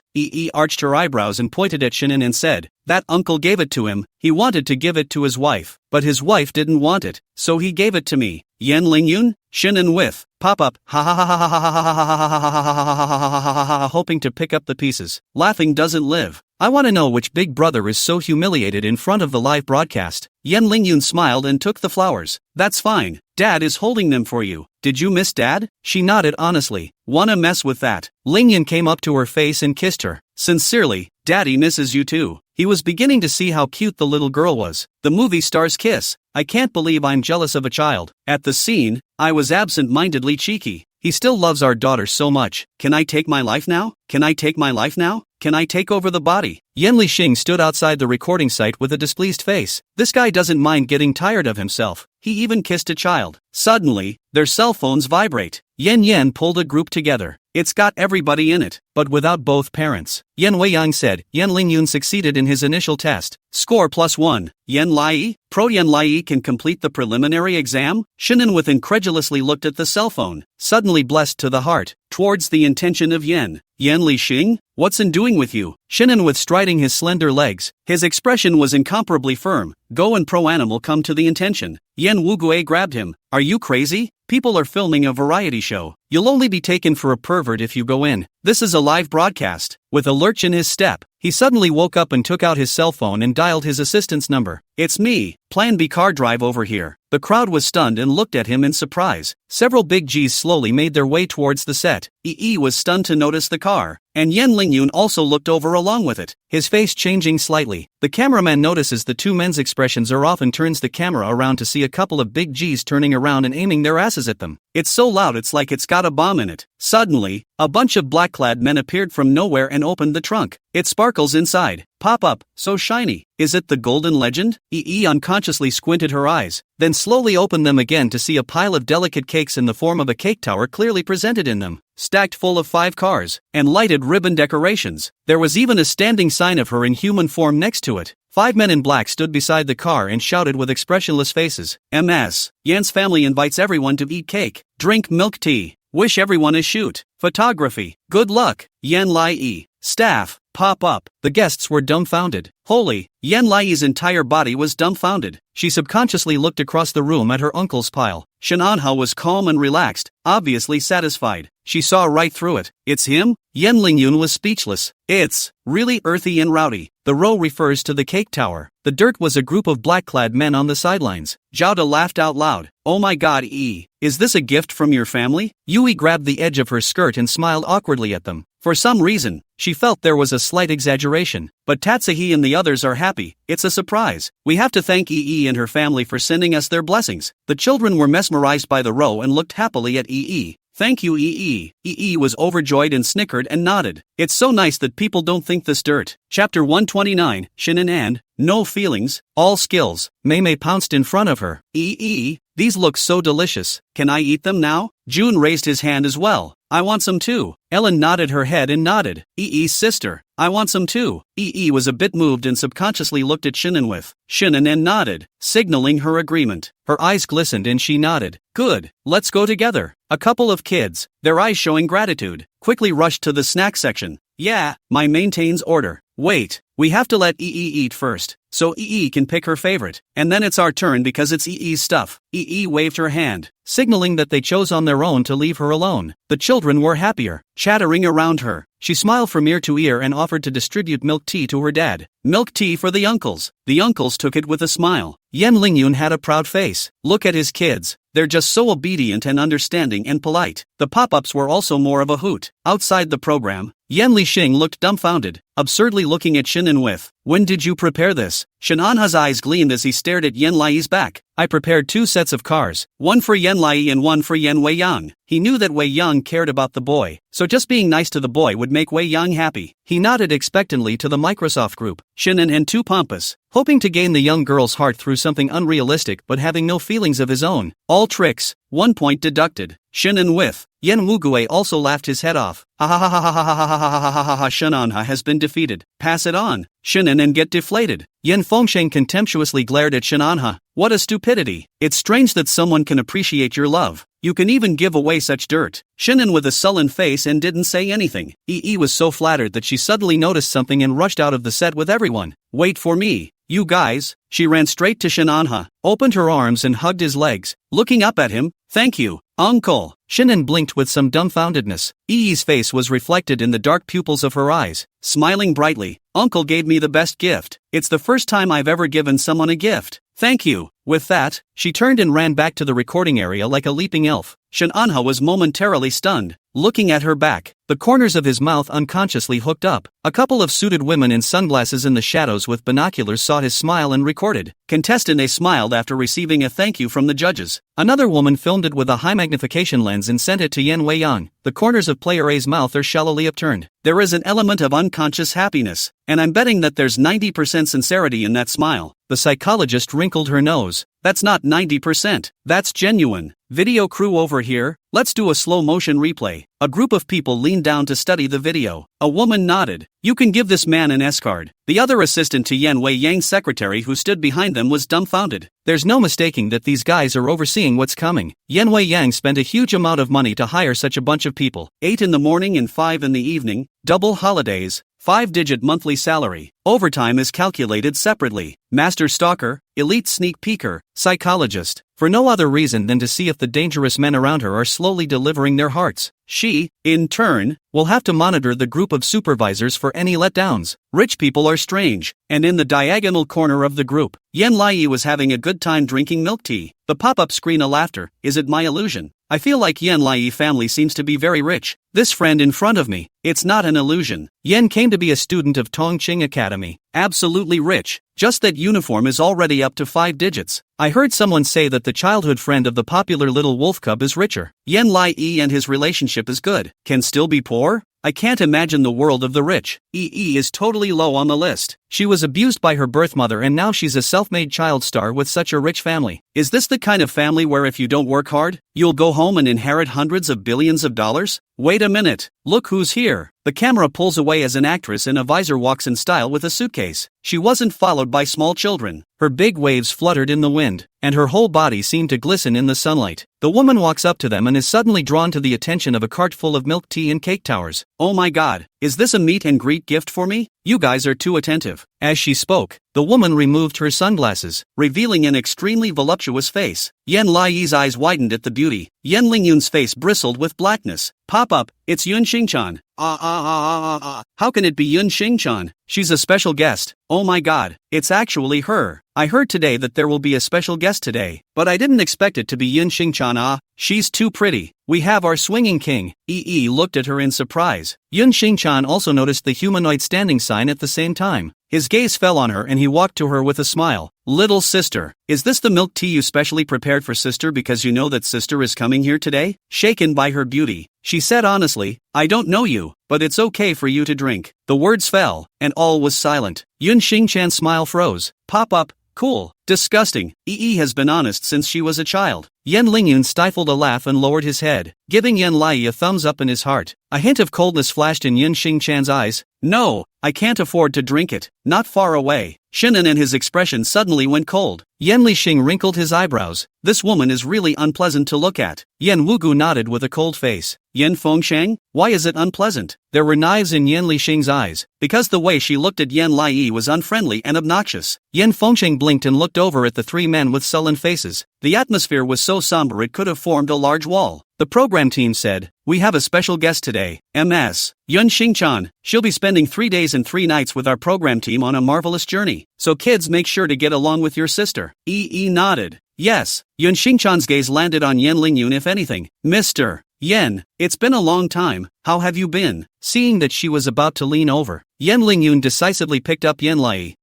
Arched her eyebrows and pointed at Shinin and said, that uncle gave it to him. He wanted to give it to his wife, but his wife didn't want it, so he gave it to me. Yen Lingyun? Shinin with, pop up, ha ha ha ha ha ha ha ha ha ha ha ha, hoping to pick up the pieces. Laughing doesn't live. I want to know which big brother is so humiliated in front of the live broadcast. Yen Lingyun smiled and took the flowers. That's fine. Dad is holding them for you. Did you miss Dad? She nodded honestly. Wanna mess with that? Lingyun came up to her face and kissed her. Sincerely, Daddy misses you too. He was beginning to see how cute the little girl was. The movie star's kiss. I can't believe I'm jealous of a child. At the scene, I was absent-mindedly cheeky. He still loves our daughter so much. Can I take my life now? Can I take my life now? Can I take over the body? Yen Lixing stood outside the recording site with a displeased face. This guy doesn't mind getting tired of himself. He even kissed a child. Suddenly, their cell phones vibrate. Yen pulled a group together. It's got everybody in it, but without both parents. Yen Weiyang said. Yen Lingyun succeeded in his initial test. Score +1. Yen Lai? Pro Yen Lai can complete the preliminary exam? Shinin with incredulously looked at the cell phone, suddenly blessed to the heart, towards the intention of Yen. Yen Lixing? What's in doing with you? Shinin with striding his slender legs. His expression was incomparably firm. Go and pro animal come to the intention. Yen Wugue grabbed him. Are you crazy? People are filming a variety show. You'll only be taken for a pervert if you go in. This is a live broadcast. With a lurch in his step, he suddenly woke up and took out his cell phone and dialed his assistant's number. It's me, Plan B car drive over here. The crowd was stunned and looked at him in surprise. Several big G's slowly made their way towards the set. Was stunned to notice the car, and Yen Lingyun also looked over along with it, his face changing slightly. The cameraman notices the two men's expressions are off and turns the camera around to see a couple of big G's turning around and aiming their asses at them. It's so loud it's like it's got a bomb in it. Suddenly, a bunch of black-clad men appeared from nowhere and opened the trunk. It sparkles inside. Pop up, so shiny. Is it the Golden Legend? Unconsciously squinted her eyes, then slowly opened them again to see a pile of delicate cakes in the form of a cake tower clearly presented in them, stacked full of 5 cars, and lighted ribbon decorations. There was even a standing sign of her in human form next to it. 5 men in black stood beside the car and shouted with expressionless faces. MS. Yan's family invites everyone to eat cake, drink milk tea, wish everyone a shoot, photography, good luck, Yan Lai. Staff, pop up. The guests were dumbfounded. Holy, Yan Lai's entire body was dumbfounded. She subconsciously looked across the room at her uncle's pile. Shenanha was calm and relaxed, obviously satisfied. She saw right through it. It's him? Yen Lingyun was speechless. It's really earthy and rowdy. The row refers to the cake tower. The dirt was a group of black-clad men on the sidelines. Zhaoda laughed out loud. Oh my god, is this a gift from your family? Yui grabbed the edge of her skirt and smiled awkwardly at them. For some reason, she felt there was a slight exaggeration. But Tatsuhi and the others are happy. It's a surprise. We have to thank and her family for sending us their blessings. The children were mesmerized by the row and looked happily at Thank you, was overjoyed and snickered and nodded. It's so nice that people don't think this dirt. Chapter 129, Shinin and No Feelings, All Skills. Mei pounced in front of her. These look so delicious. Can I eat them now? June raised his hand as well. I want some too. Ellen nodded her head and nodded. Sister. I want some too. Was a bit moved and subconsciously looked at Shinin and nodded, signaling her agreement. Her eyes glistened and she nodded. Good, let's go together. A couple of kids, their eyes showing gratitude, quickly rushed to the snack section. Yeah, my maintains order. Wait, we have to let eat first, so can pick her favorite, and then it's our turn because it's stuff. Waved her hand, signaling that they chose on their own to leave her alone. The children were happier, chattering around her. She smiled from ear to ear and offered to distribute milk tea to her dad. Milk tea for the uncles. The uncles took it with a smile. Yen Lingyun had a proud face. Look at his kids. They're just so obedient and understanding and polite. The pop-ups were also more of a hoot. Outside the program, Yen Lixing looked dumbfounded, absurdly looking at Shinin with, when did you prepare this? Shinanha's eyes gleamed as he stared at Yen Lai's back. I prepared 2 sets of cars, one for Yen Lai and one for Yen Wei Yang. He knew that Wei Yang cared about the boy, so just being nice to the boy would make Wei Yang happy. He nodded expectantly to the Microsoft group, Shinin and too pompous, hoping to gain the young girl's heart through something unrealistic but having no feelings of his own. All tricks, 1 point deducted. Shinin with. Yen Wugue also laughed his head off. Ha ha ha ha ha ha ha ha ha ha ha ha. Shinanha has been defeated. Pass it on, Shinin, and get deflated. Yen Fengsheng contemptuously glared at Shinanha. What a stupidity. It's strange that someone can appreciate your love. You can even give away such dirt. Shinin with a sullen face and didn't say anything. Was so flattered that she suddenly noticed something and rushed out of the set with everyone. Wait for me. You guys. She ran straight to Shinanha, opened her arms and hugged his legs, looking up at him. Thank you, Uncle. Shinin blinked with some dumbfoundedness. Yi's face was reflected in the dark pupils of her eyes. Smiling brightly, Uncle gave me the best gift. It's the first time I've ever given someone a gift. Thank you. With that, she turned and ran back to the recording area like a leaping elf. Shinanha was momentarily stunned, looking at her back. The corners of his mouth unconsciously hooked up. A couple of suited women in sunglasses in the shadows with binoculars saw his smile and recorded. Contestant A smiled after receiving a thank you from the judges. Another woman filmed it with a high magnification lens and sent it to Yen Wei Yang. The corners of player A's mouth are shallowly upturned. There is an element of unconscious happiness, and I'm betting that there's 90% sincerity in that smile. The psychologist wrinkled her nose. That's not 90%. That's genuine. Video crew over here, let's do a slow motion replay. A group of people leaned down to study the video. A woman nodded. You can give this man an S-card. The other assistant to Yen Wei Yang's secretary who stood behind them was dumbfounded. There's no mistaking that these guys are overseeing what's coming. Yen Wei Yang spent a huge amount of money to hire such a bunch of people. 8 in the morning and 5 in the evening, double holidays, 5-digit monthly salary. Overtime is calculated separately. Master stalker, elite sneak peeker, psychologist, for no other reason than to see if the dangerous men around her are slowly delivering their hearts. She, in turn, will have to monitor the group of supervisors for any letdowns. Rich people are strange, and in the diagonal corner of the group, Yen Lai was having a good time drinking milk tea. The pop-up screen a laughter. Is it my illusion? I feel like Yen Lai family seems to be very rich. This friend in front of me, it's not an illusion. Yen came to be a student of Tongqing Academy. Absolutely rich. Just that uniform is already up to 5 digits. I heard someone say that the childhood friend of the popular little wolf cub is richer. Yen Lai and his relationship is good. Can still be poor? I can't imagine the world of the rich. Is totally low on the list. She was abused by her birth mother and now she's a self-made child star with such a rich family. Is this the kind of family where if you don't work hard, you'll go home and inherit hundreds of billions of dollars? Wait a minute. Look who's here. The camera pulls away as an actress in a visor walks in style with a suitcase. She wasn't followed by small children. Her big waves fluttered in the wind, and her whole body seemed to glisten in the sunlight. The woman walks up to them and is suddenly drawn to the attention of a cart full of milk tea and cake towers. Oh my god, is this a meet and greet gift for me? You guys are too attentive. As she spoke, The woman removed her sunglasses, revealing an extremely voluptuous face. Yan Lai's eyes widened at the beauty. Yan Lingyun's face bristled with blackness. Pop up, it's Yun Xingchan. How can it be Yun Xingchan? She's a special guest. Oh my god, it's actually her. I heard today that there will be a special guest today, but I didn't expect it to be Yun Xingchan. She's too pretty. We have our swinging king. Yi looked at her in surprise. Yun Xingchan also noticed the humanoid standing sign at the same time. His gaze fell on her and he walked to her with a smile. Little sister, is this the milk tea you specially prepared for sister because you know that sister is coming here today? Shaken by her beauty, she said honestly, I don't know you, but it's okay for you to drink. The words fell, and all was silent. Yun Xingchan's smile froze. Pop up, cool, disgusting. Yi has been honest since she was a child. Yan Lingyun stifled a laugh and lowered his head, giving Yan Lai a thumbs up in his heart. A hint of coldness flashed in Yun Xingchan's eyes. No, I can't afford to drink it. Not far away. Shinan and his expression suddenly went cold. Yan Lixing wrinkled his eyebrows. This woman is really unpleasant to look at. Yan Wugu nodded with a cold face. Yan Fengsheng, why is it unpleasant? There were knives in Yan Lixing's eyes, because the way she looked at Yan Lai was unfriendly and obnoxious. Yan Fengsheng blinked and looked over at the three men with sullen faces. The atmosphere was so somber it could have formed a large wall. The program team said, we have a special guest today, Ms. Yun Xingchan. She'll be spending 3 days and 3 nights with our program team on a marvelous journey. So kids, make sure to get along with your sister. Nodded. Yes. Yun Xingchan's gaze landed on Yan Lingyun if anything. Mr. Yen, it's been a long time, how have you been? Seeing that she was about to lean over, Yan Lingyun decisively picked up Yan Lai.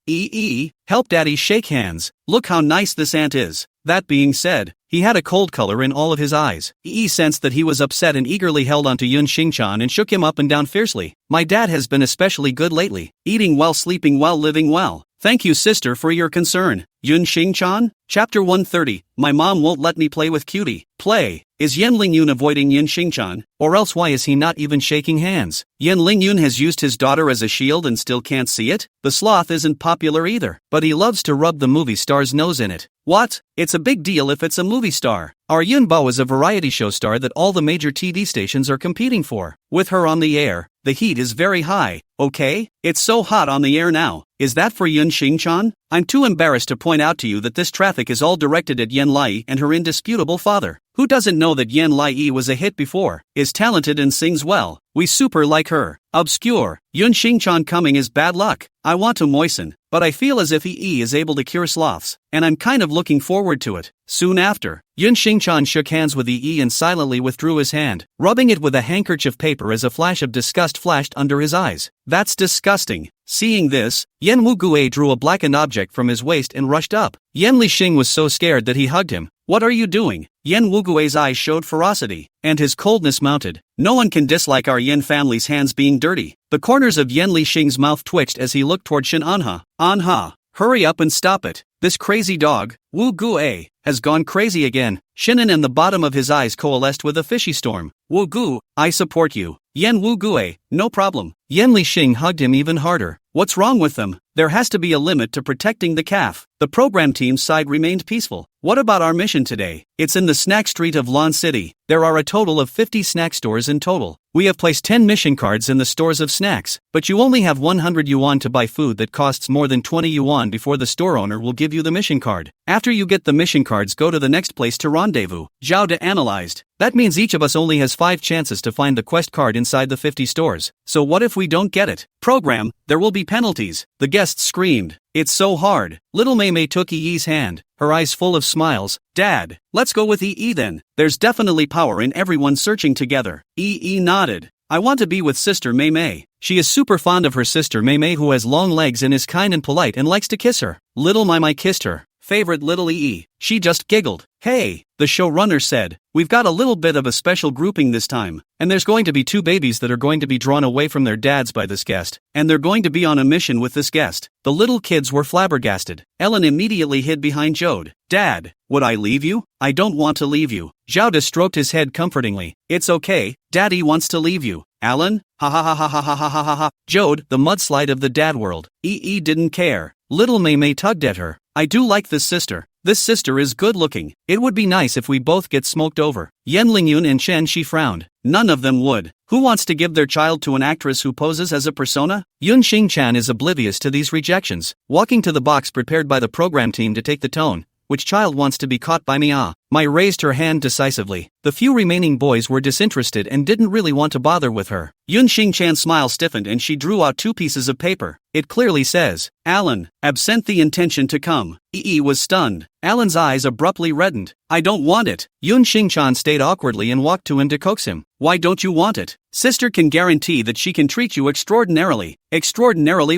Help daddy shake hands. Look how nice this aunt is. That being said, he had a cold color in all of his eyes. Sensed that he was upset and eagerly held onto Yun Xingchan and shook him up and down fiercely. My dad has been especially good lately, eating well, sleeping well, living well. Thank you sister for your concern. Yun Xingchan? Chapter 130, My mom won't let me play with cutie. Play. Is Yan Lingyun avoiding Yun Xingchan? Or else why is he not even shaking hands? Yan Lingyun has used his daughter as a shield and still can't see it? The sloth isn't popular either, but he loves to rub the movie star's nose in it. What? It's a big deal if it's a movie star. Our Yun Bao is a variety show star that all the major TV stations are competing for. With her on the air, the heat is very high, okay? It's so hot on the air now. Is that for Yun Xingchan? I'm too embarrassed to point out to you that this traffic is all directed at Yan Lai and her indisputable father. Who doesn't know that Yan Lai was a hit before, is talented and sings well? We super like her. Obscure. Yun Xingchan coming is bad luck. I want to moisten, but I feel as if is able to cure sloths, and I'm kind of looking forward to it. Soon after, Yun Xingchan shook hands with and silently withdrew his hand, rubbing it with a handkerchief paper as a flash of disgust flashed under his eyes. That's disgusting. Seeing this, Yan Wugue drew a blackened object from his waist and rushed up. Yan Lixing was so scared that he hugged him. What are you doing? Yan Wugue's eyes showed ferocity, and his coldness mounted. No one can dislike our Yan family's hands being dirty. The corners of Yan Lixing's mouth twitched as he looked toward Shin Anha. Anha, hurry up and stop it. This crazy dog, Wu Gue, has gone crazy again. Shinan and the bottom of his eyes coalesced with a fishy storm. Wu Gu, I support you. Yan Wu Gue, no problem. Yan Lixing hugged him even harder. What's wrong with them? There has to be a limit to protecting the calf. The program team's side remained peaceful. What about our mission today? It's in the snack street of Lan City. There are a total of 50 snack stores in total. We have placed 10 mission cards in the stores of snacks, but you only have 100 yuan to buy food that costs more than 20 yuan before the store owner will give you the mission card. After you get the mission cards, go to the next place to rendezvous. Zhao De analyzed. That means each of us only has 5 chances to find the quest card inside the 50 stores. So what if we don't get it? Program, there will be penalties. The guests screamed. It's so hard. Little Mei Mei took Yi's hand, her eyes full of smiles. Dad, let's go with Yi then. There's definitely power in everyone searching together. Yi nodded. I want to be with sister Mei Mei. She is super fond of her sister Mei Mei, who has long legs and is kind and polite and likes to kiss her. Little Mei Mei kissed her favorite little Yi. She just giggled. Hey, the showrunner said, we've got a little bit of a special grouping this time, and there's going to be 2 babies that are going to be drawn away from their dads by this guest, and they're going to be on a mission with this guest. The little kids were flabbergasted. Ellen immediately hid behind Jode. Dad, would I leave you? I don't want to leave you. Zhao De stroked his head comfortingly. It's okay, Daddy wants to leave you. Alan? Ha ha ha ha ha ha ha ha ha. Jode, the mudslide of the dad world. Didn't care. Little Mei Mei tugged at her. I do like this sister. This sister is good looking. It would be nice if we both get smoked over. Yan Lingyun and Chen Shi frowned. None of them would. Who wants to give their child to an actress who poses as a persona? Yun Xingchan is oblivious to these rejections, walking to the box prepared by the program team to take the tone. Which child wants to be caught by me? Mai raised her hand decisively. The few remaining boys were disinterested and didn't really want to bother with her. Yun Xingchan's smile stiffened and she drew out 2 pieces of paper. It clearly says, Alan, absent the intention to come. Yi was stunned. Alan's eyes abruptly reddened. I don't want it. Yun Xingchan stayed awkwardly and walked to him to coax him. Why don't you want it? Sister can guarantee that she can treat you extraordinarily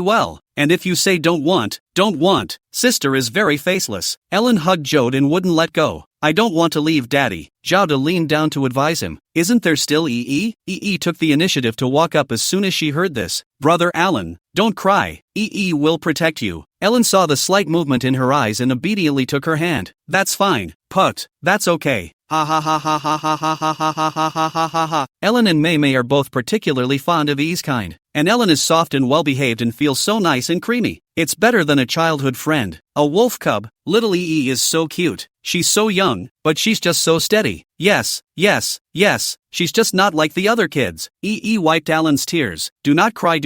well. And if you say don't want, sister is very faceless. Ellen hugged Jode and wouldn't let go. I don't want to leave Daddy. Zhao De leaned down to advise him. Isn't there still Yi? Yi took the initiative to walk up as soon as she heard this. Brother Alan, don't cry. Yi will protect you. Ellen saw the slight movement in her eyes and obediently took her hand. That's fine. Put. That's okay. Ha ha ha ha ha ha ha ha ha ha ha ha ha ha ha. Ellen and Mei Mei are both particularly fond of Yi's kind. And Ellen is soft and well-behaved and feels so nice and creamy. It's better than a childhood friend. A wolf cub. Little Yi is so cute. She's so young, but she's just so steady. Yes. She's just not like the other kids. Yi wiped Alan's tears. Do not cry,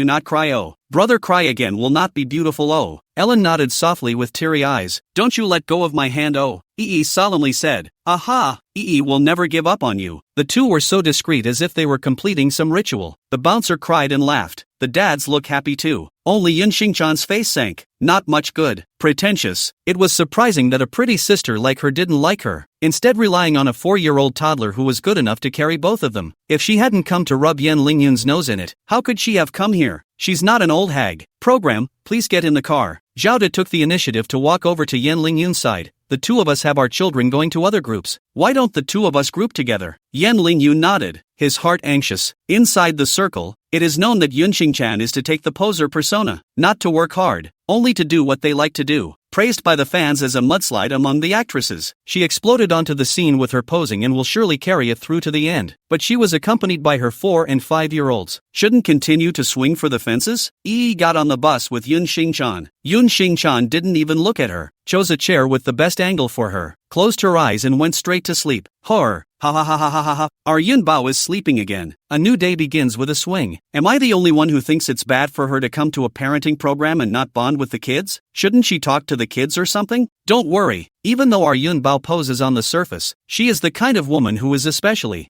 oh. Brother, cry again will not be beautiful, oh. Ellen nodded softly with teary eyes. Don't you let go of my hand, oh. Yi solemnly said. Aha, Yi will never give up on you. The two were so discreet as if they were completing some ritual. The bouncer cried and laughed. The dads look happy too. Only Yun Xingchan's face sank. Not much good. Pretentious. It was surprising that a pretty sister like her didn't like her, instead relying on a 4-year-old toddler who was good enough to carry both of them. If she hadn't come to rub Yan Lingyun's nose in it, how could she have come here? She's not an old hag. Program, please get in the car. Zhao De took the initiative to walk over to Yan Lingyun's side. The two of us have our children going to other groups. Why don't the two of us group together? Yan Lingyun nodded, his heart anxious. Inside the circle, it is known that Yun Xingchan is to take the poser persona, not to work hard, only to do what they like to do. Praised by the fans as a mudslide among the actresses, she exploded onto the scene with her posing and will surely carry it through to the end. But she was accompanied by her 4- and 5-year-olds. Shouldn't continue to swing for the fences? Yi got on the bus with Yun Xingchan. Yun Xingchan didn't even look at her, chose a chair with the best angle for her, closed her eyes and went straight to sleep. Horror. Ha ha ha ha ha ha ha. Our Yun Bao is sleeping again. A new day begins with a swing. Am I the only one who thinks it's bad for her to come to a parenting program and not bond with the kids? Shouldn't she talk to the kids or something? Don't worry. Even though our Yun Bao poses on the surface, she is the kind of woman who is especially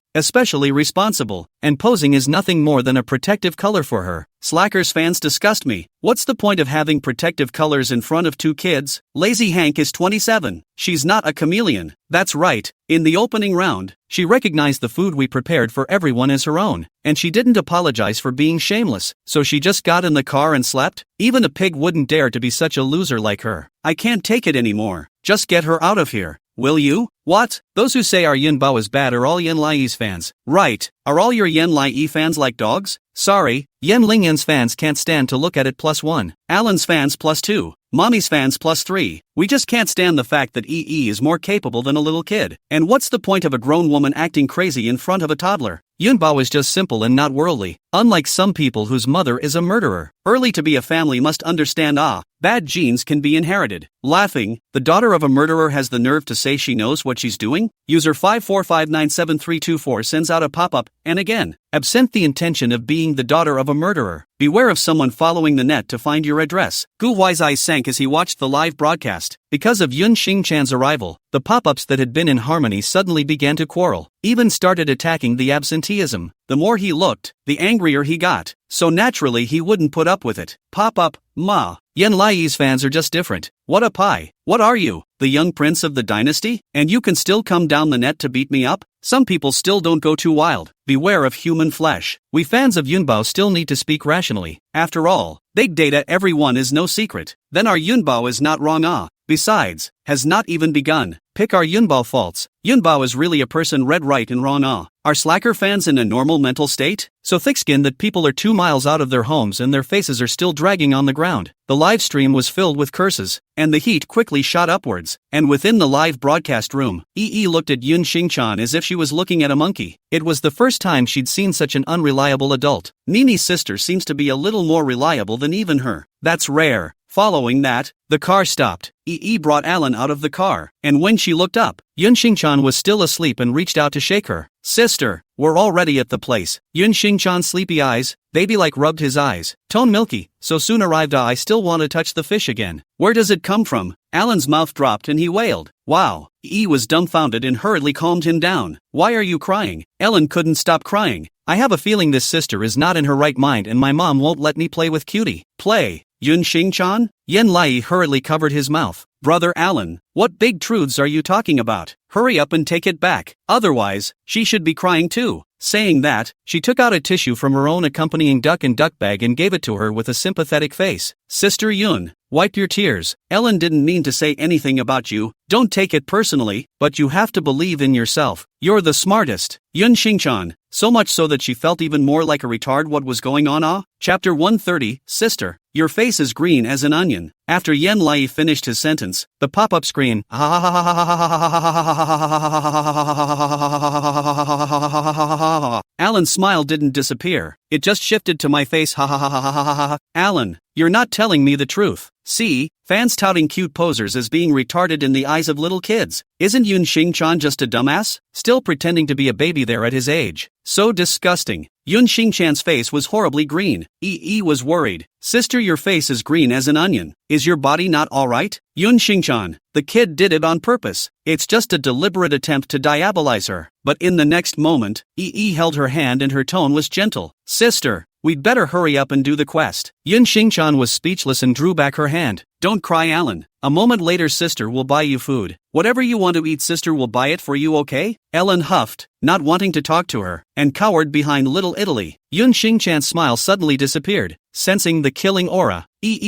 responsible, and posing is nothing more than a protective color for her. Slackers fans disgust me. What's the point of having protective colors in front of 2 kids? Lazy Hank is 27. She's not a chameleon. That's right. In the opening round, she recognized the food we prepared for everyone as her own, and she didn't apologize for being shameless, so she just got in the car and slept? Even a pig wouldn't dare to be such a loser like her. I can't take it anymore. Just get her out of here. Will you? What? Those who say our Yun Bao is bad are all Yan Lai's fans. Right. Are all your Yan Lai fans like dogs? Sorry. Yan Lingyun's fans can't stand to look at it +1. Alan's fans +2. Mommy's fans +3. We just can't stand the fact that Yi is more capable than a little kid. And what's the point of a grown woman acting crazy in front of a toddler? Yun Bao is just simple and not worldly, unlike some people whose mother is a murderer. Early to be a family must understand bad genes can be inherited. Laughing, the daughter of a murderer has the nerve to say she knows what she's doing? User 545973224 sends out a pop-up, and again, absent the intention of being the daughter of a murderer. Beware of someone following the net to find your address. Gu Huai's eyes sank as he watched the live broadcast. Because of Yun Xingchan's arrival, the pop-ups that had been in harmony suddenly began to quarrel, even started attacking the absenteeism. The more he looked, the angrier he got. So naturally he wouldn't put up with it. Pop-up, ma. Yan Lai's fans are just different. What a pie. What are you? The young prince of the dynasty? And you can still come down the net to beat me up? Some people still don't go too wild. Beware of human flesh. We fans of Yun Bao still need to speak rationally. After all, big data everyone is no secret. Then our Yun Bao is not wrong. Besides, has not even begun. Pick our Yun Bao faults. Yun Bao is really a person read right and wrong. Are slacker fans in a normal mental state? So thick-skinned that people are 2 miles out of their homes and their faces are still dragging on the ground. The live stream was filled with curses, and the heat quickly shot upwards. And within the live broadcast room, Yi looked at Yun Xingchan as if she was looking at a monkey. It was the first time she'd seen such an unreliable adult. Nini's sister seems to be a little more reliable than even her. That's rare. Following that, the car stopped. Brought Alan out of the car, and when she looked up, Yun Xingchan was still asleep and reached out to shake her. Sister, we're already at the place. Yun Xingchan's sleepy eyes, baby-like rubbed his eyes. Tone milky, so soon arrived I still want to touch the fish again. Where does it come from? Alan's mouth dropped and he wailed. Wow. Was dumbfounded and hurriedly calmed him down. Why are you crying? Ellen couldn't stop crying. I have a feeling this sister is not in her right mind and my mom won't let me play with cutie. Play. Yun Xingchan? Yen Lai hurriedly covered his mouth. Brother Alan, what big truths are you talking about? Hurry up and take it back. Otherwise, she should be crying too. Saying that, she took out a tissue from her own accompanying duck and duck bag and gave it to her with a sympathetic face. Sister Yun, wipe your tears. Ellen didn't mean to say anything about you. Don't take it personally, but you have to believe in yourself. You're the smartest. Yun Xingchan, so much so that she felt even more like a retard. What was going on? Chapter 130, Sister, your face is green as an onion. After Yen Lai finished his sentence, the pop-up screen, Alan's smile didn't disappear, it just shifted to my face. Alan, you're not telling me the truth. See, fans touting cute posers as being retarded in the eyes of little kids. Isn't Yun Xingchan just a dumbass? Still pretending to be a baby there at his age. So disgusting. Yun Xingchan's face was horribly green. Was worried. Sister, your face is green as an onion. Is your body not alright? Yun Xingchan, the kid did it on purpose. It's just a deliberate attempt to diabolize her. But in the next moment, held her hand and her tone was gentle. Sister, we'd better hurry up and do the quest. Yun Xingchan was speechless and drew back her hand. Don't cry, Alan. A moment later, sister will buy you food. Whatever you want to eat, sister will buy it for you, okay? Ellen huffed, not wanting to talk to her, and cowered behind Little Italy. Yun Xingchan's smile suddenly disappeared. Sensing the killing aura,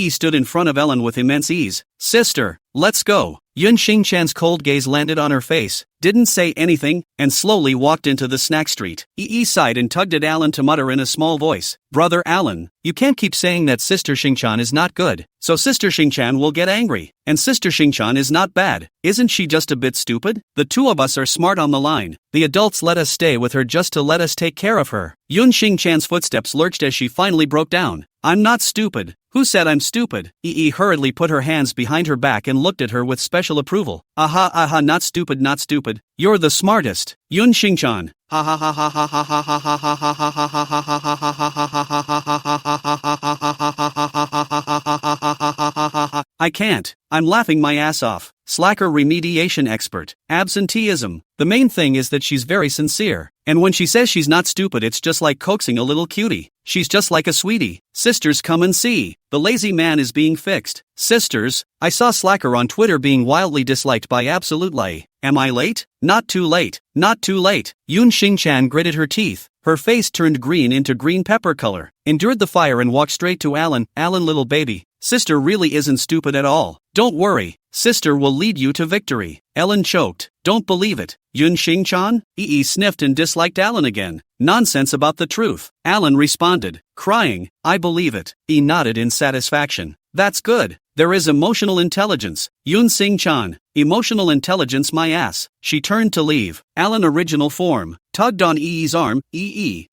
stood in front of Ellen with immense ease. Sister, let's go. Yun Xingchan's cold gaze landed on her face, didn't say anything, and slowly walked into the snack street. Sighed and tugged at Alan to mutter in a small voice. Brother Alan, you can't keep saying that Sister Xingchan is not good. So Sister Xingchan will get angry. And Sister Xingchan is not bad. Isn't she just a bit stupid? The two of us are smart on the line. The adults let us stay with her just to let us take care of her. Yun Xingchan's footsteps lurched as she finally broke down. I'm not stupid. Who said I'm stupid? Hurriedly put her hands behind her back and looked at her with special approval. Not stupid, not stupid. You're the smartest. Yun Xingchan. I can't. I'm laughing my ass off. Slacker remediation expert. Absenteeism. The main thing is that she's very sincere. And when she says she's not stupid, it's just like coaxing a little cutie. She's just like a sweetie. Sisters, come and see. The lazy man is being fixed. Sisters, I saw Slacker on Twitter being wildly disliked by Absolute Lai. Am I late? Not too late. Not too late. Yun Xingchan gritted her teeth. Her face turned green into green pepper color. Endured the fire and walked straight to Alan. Alan, little baby. Sister really isn't stupid at all. Don't worry. Sister will lead you to victory. Ellen choked. Don't believe it. Yun Xingchan? Sniffed and disliked Alan again. Nonsense about the truth. Alan responded, crying, I believe it. Nodded in satisfaction. That's good. There is emotional intelligence. Yun Xingchan. Emotional intelligence, my ass. She turned to leave. Alan, original form, tugged on arm.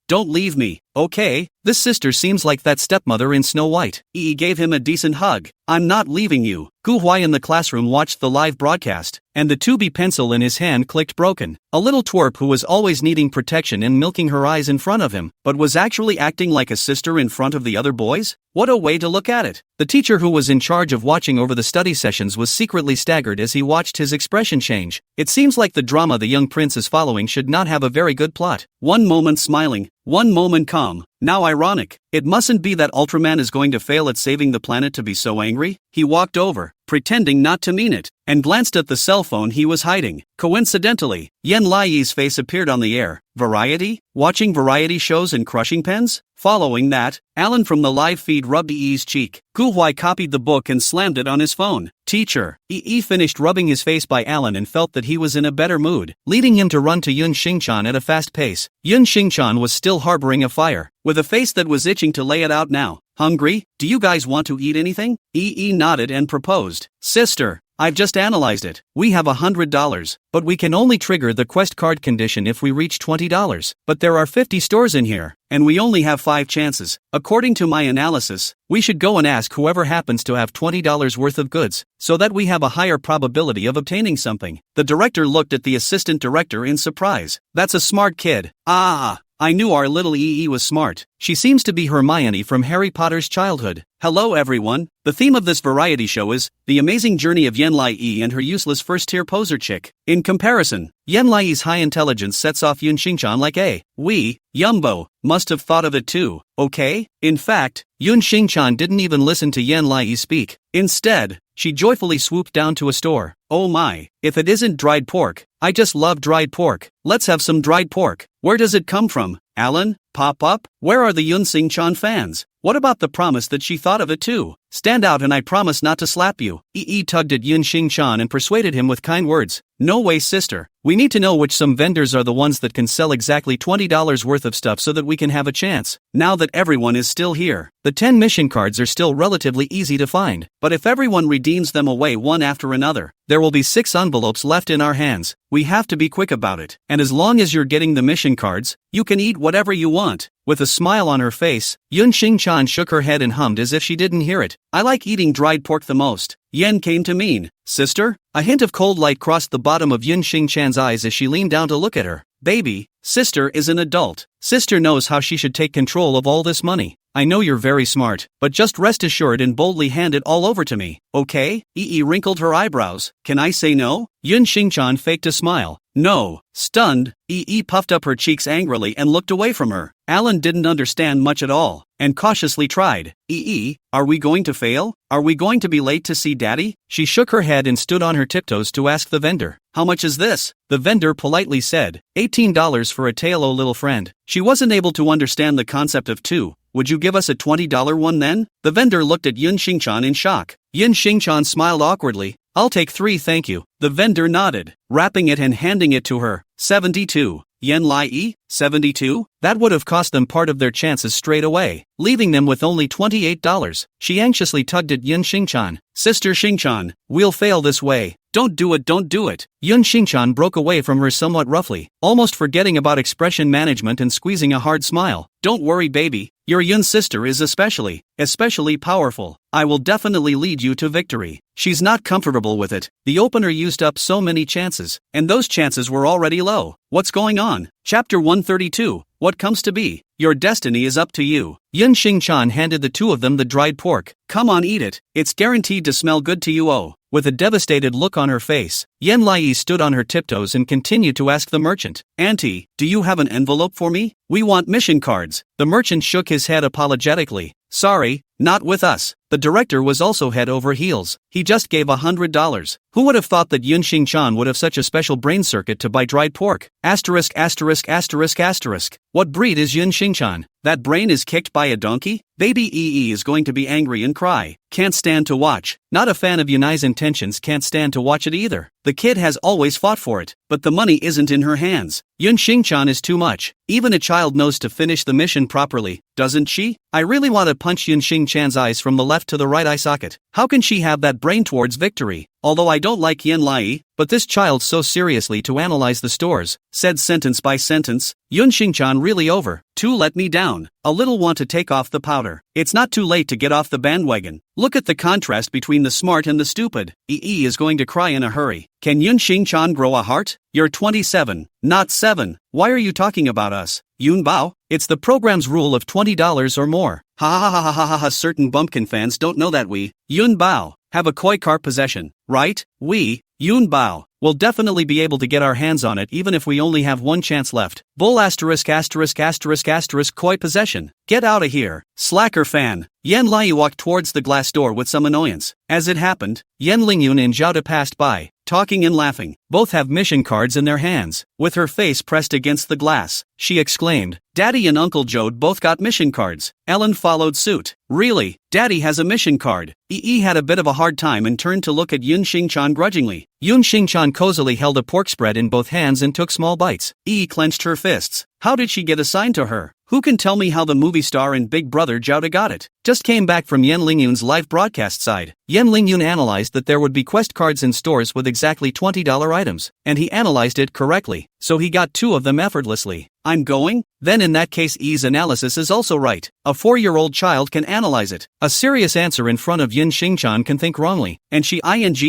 Don't leave me, okay? This sister seems like that stepmother in Snow White. Gave him a decent hug. I'm not leaving you. Gu Huai in the classroom watched the live broadcast, and the 2B pencil in his hand clicked broken. A little twerp who was always needing protection and milking her eyes in front of him, but was actually acting like a sister in front of the other boys? What a way to look at it. The teacher who was in charge of watching over the study sessions was secretly staggered as he watched his expression change. It seems like the drama the young prince is following should not have a very good plot. One moment smiling, one moment calm, now ironic. It mustn't be that Ultraman is going to fail at saving the planet to be so angry. He walked over, pretending not to mean it, and glanced at the cell phone he was hiding. Coincidentally, Yen Lai's face appeared on the air. Variety? Watching variety shows and crushing pens? Following that, Alan from the live feed rubbed E's cheek. Gu Huai copied the book and slammed it on his phone. Teacher. Finished rubbing his face by Alan and felt that he was in a better mood, leading him to run to Yun Xingchan at a fast pace. Yun Xingchan was still harboring a fire, with a face that was itching to lay it out now. Hungry? Do you guys want to eat anything? Nodded and proposed. Sister, I've just analyzed it. We have $100, but we can only trigger the quest card condition if we reach $20. But there are 50 stores in here, and we only have 5 chances. According to my analysis, we should go and ask whoever happens to have $20 worth of goods, so that we have a higher probability of obtaining something. The director looked at the assistant director in surprise. That's a smart kid. I knew our little EE was smart. She seems to be Hermione from Harry Potter's childhood. Hello everyone. The theme of this variety show is the amazing journey of Yenlai and her useless first-tier poser chick. In comparison, Yenlai's high intelligence sets off Yun Xingchan like a Yumbo must have thought of it too, okay? In fact, Yun Xingchan didn't even listen to Yenlai speak. Instead, she joyfully swooped down to a store. Oh my, if it isn't dried pork. I just love dried pork. Let's have some dried pork. Where does it come from? Alan? Pop up? Where are the Yun Xingchan fans? What about the promise that she thought of it too? Stand out and I promise not to slap you. EE tugged at Yun Xingchan and persuaded him with kind words. No way sister. We need to know which some vendors are the ones that can sell exactly $20 worth of stuff so that we can have a chance. Now that everyone is still here, the 10 mission cards are still relatively easy to find. But if everyone redeems them away one after another, there will be 6 envelopes left in our hands. We have to be quick about it. And as long as you're getting the mission cards, you can eat whatever you want. With a smile on her face, Yun Xingchan shook her head and hummed as if she didn't hear it. I like eating dried pork the most. Yen came to mean, sister? A hint of cold light crossed the bottom of Yun Xingchan's eyes as she leaned down to look at her. Baby, sister is an adult. Sister knows how she should take control of all this money. I know you're very smart, but just rest assured and boldly hand it all over to me, okay? EE wrinkled her eyebrows. Can I say no? Yun Xingchan faked a smile. No. Stunned, EE puffed up her cheeks angrily and looked away from her. Alan didn't understand much at all, and cautiously tried. EE, are we going to fail? Are we going to be late to see Daddy? She shook her head and stood on her tiptoes to ask the vendor. How much is this? The vendor politely said, $18 for a tail, oh little friend. She wasn't able to understand the concept of two. Would you give us a $20 one then? The vendor looked at Yun Xingchan in shock. Yun Xingchan smiled awkwardly. I'll take 3 thank you. The vendor nodded, wrapping it and handing it to her. 72. Yenlai? 72? That would have cost them part of their chances straight away, leaving them with only $28. She anxiously tugged at Yun Xingchan. Sister Xingchan, we'll fail this way. Don't do it, don't do it. Yun Xingchan broke away from her somewhat roughly, almost forgetting about expression management and squeezing a hard smile. Don't worry baby, your Yun sister is especially powerful. I will definitely lead you to victory. She's not comfortable with it. The opener used up so many chances, and those chances were already low. What's going on? Chapter 132. What comes to be? Your destiny is up to you. Yun Xingchan handed the 2 of them the dried pork. Come on, eat it. It's guaranteed to smell good to you. Oh. With a devastated look on her face, Yenlai stood on her tiptoes and continued to ask the merchant, Auntie, do you have an envelope for me? We want mission cards. The merchant shook his head apologetically. Sorry, not with us. The director was also head over heels. He just gave $100. Who would have thought that Yun Xingchan would have such a special brain circuit to buy dried pork? Asterisk. What breed is Yun Xingchan? That brain is kicked by a donkey? Baby EE is going to be angry and cry. Can't stand to watch. Not a fan of Yunai's intentions, can't stand to watch it either. The kid has always fought for it, but the money isn't in her hands. Yun Xingchan is too much. Even a child knows to finish the mission properly, doesn't she? I really want to punch Yun Xingchan's eyes from the left to the right eye socket. How can she have that brain towards victory? Although I don't like Yenlai, but this child so seriously to analyze the stores, said sentence by sentence. Yun Xingchan really over. 2 let me down. A little want to take off the powder. It's not too late to get off the bandwagon. Look at the contrast between the smart and the stupid. EE is going to cry in a hurry. Can Yun Xingchan grow a heart? You're 27, not 7. Why are you talking about us? Yun Bao? It's the program's rule of $20 or more. Ha ha ha ha ha ha ha. Certain bumpkin fans don't know that we, Yun Bao, have a koi car possession, right? We, Yun Bao, will definitely be able to get our hands on it even if we only have 1 chance left. Bull asterisk koi possession. Get out of here. Slacker fan. Yenlai walked towards the glass door with some annoyance. As it happened, Yen Lingyun and Zhao De passed by, talking and laughing. Both have mission cards in their hands. With her face pressed against the glass, she exclaimed, Daddy and Uncle Jode both got mission cards. Ellen followed suit. Really? Daddy has a mission card. EE had a bit of a hard time and turned to look at Yun Xingchan grudgingly. Yun Xingchan cozily held a pork spread in both hands and took small bites. EE clenched her fists. How did she get assigned to her? Who can tell me how the movie star and big brother Zhao De got it? just came back from Yen Lingyun's live broadcast side. Yen Lingyun analyzed that there would be quest cards in stores with exactly $20 items, and he analyzed it correctly, so he got 2 of them effortlessly. I'm going? Then in that case E's analysis is also right. A 4-year-old child can analyze it. A serious answer in front of Yin Xingchan can think wrongly. And she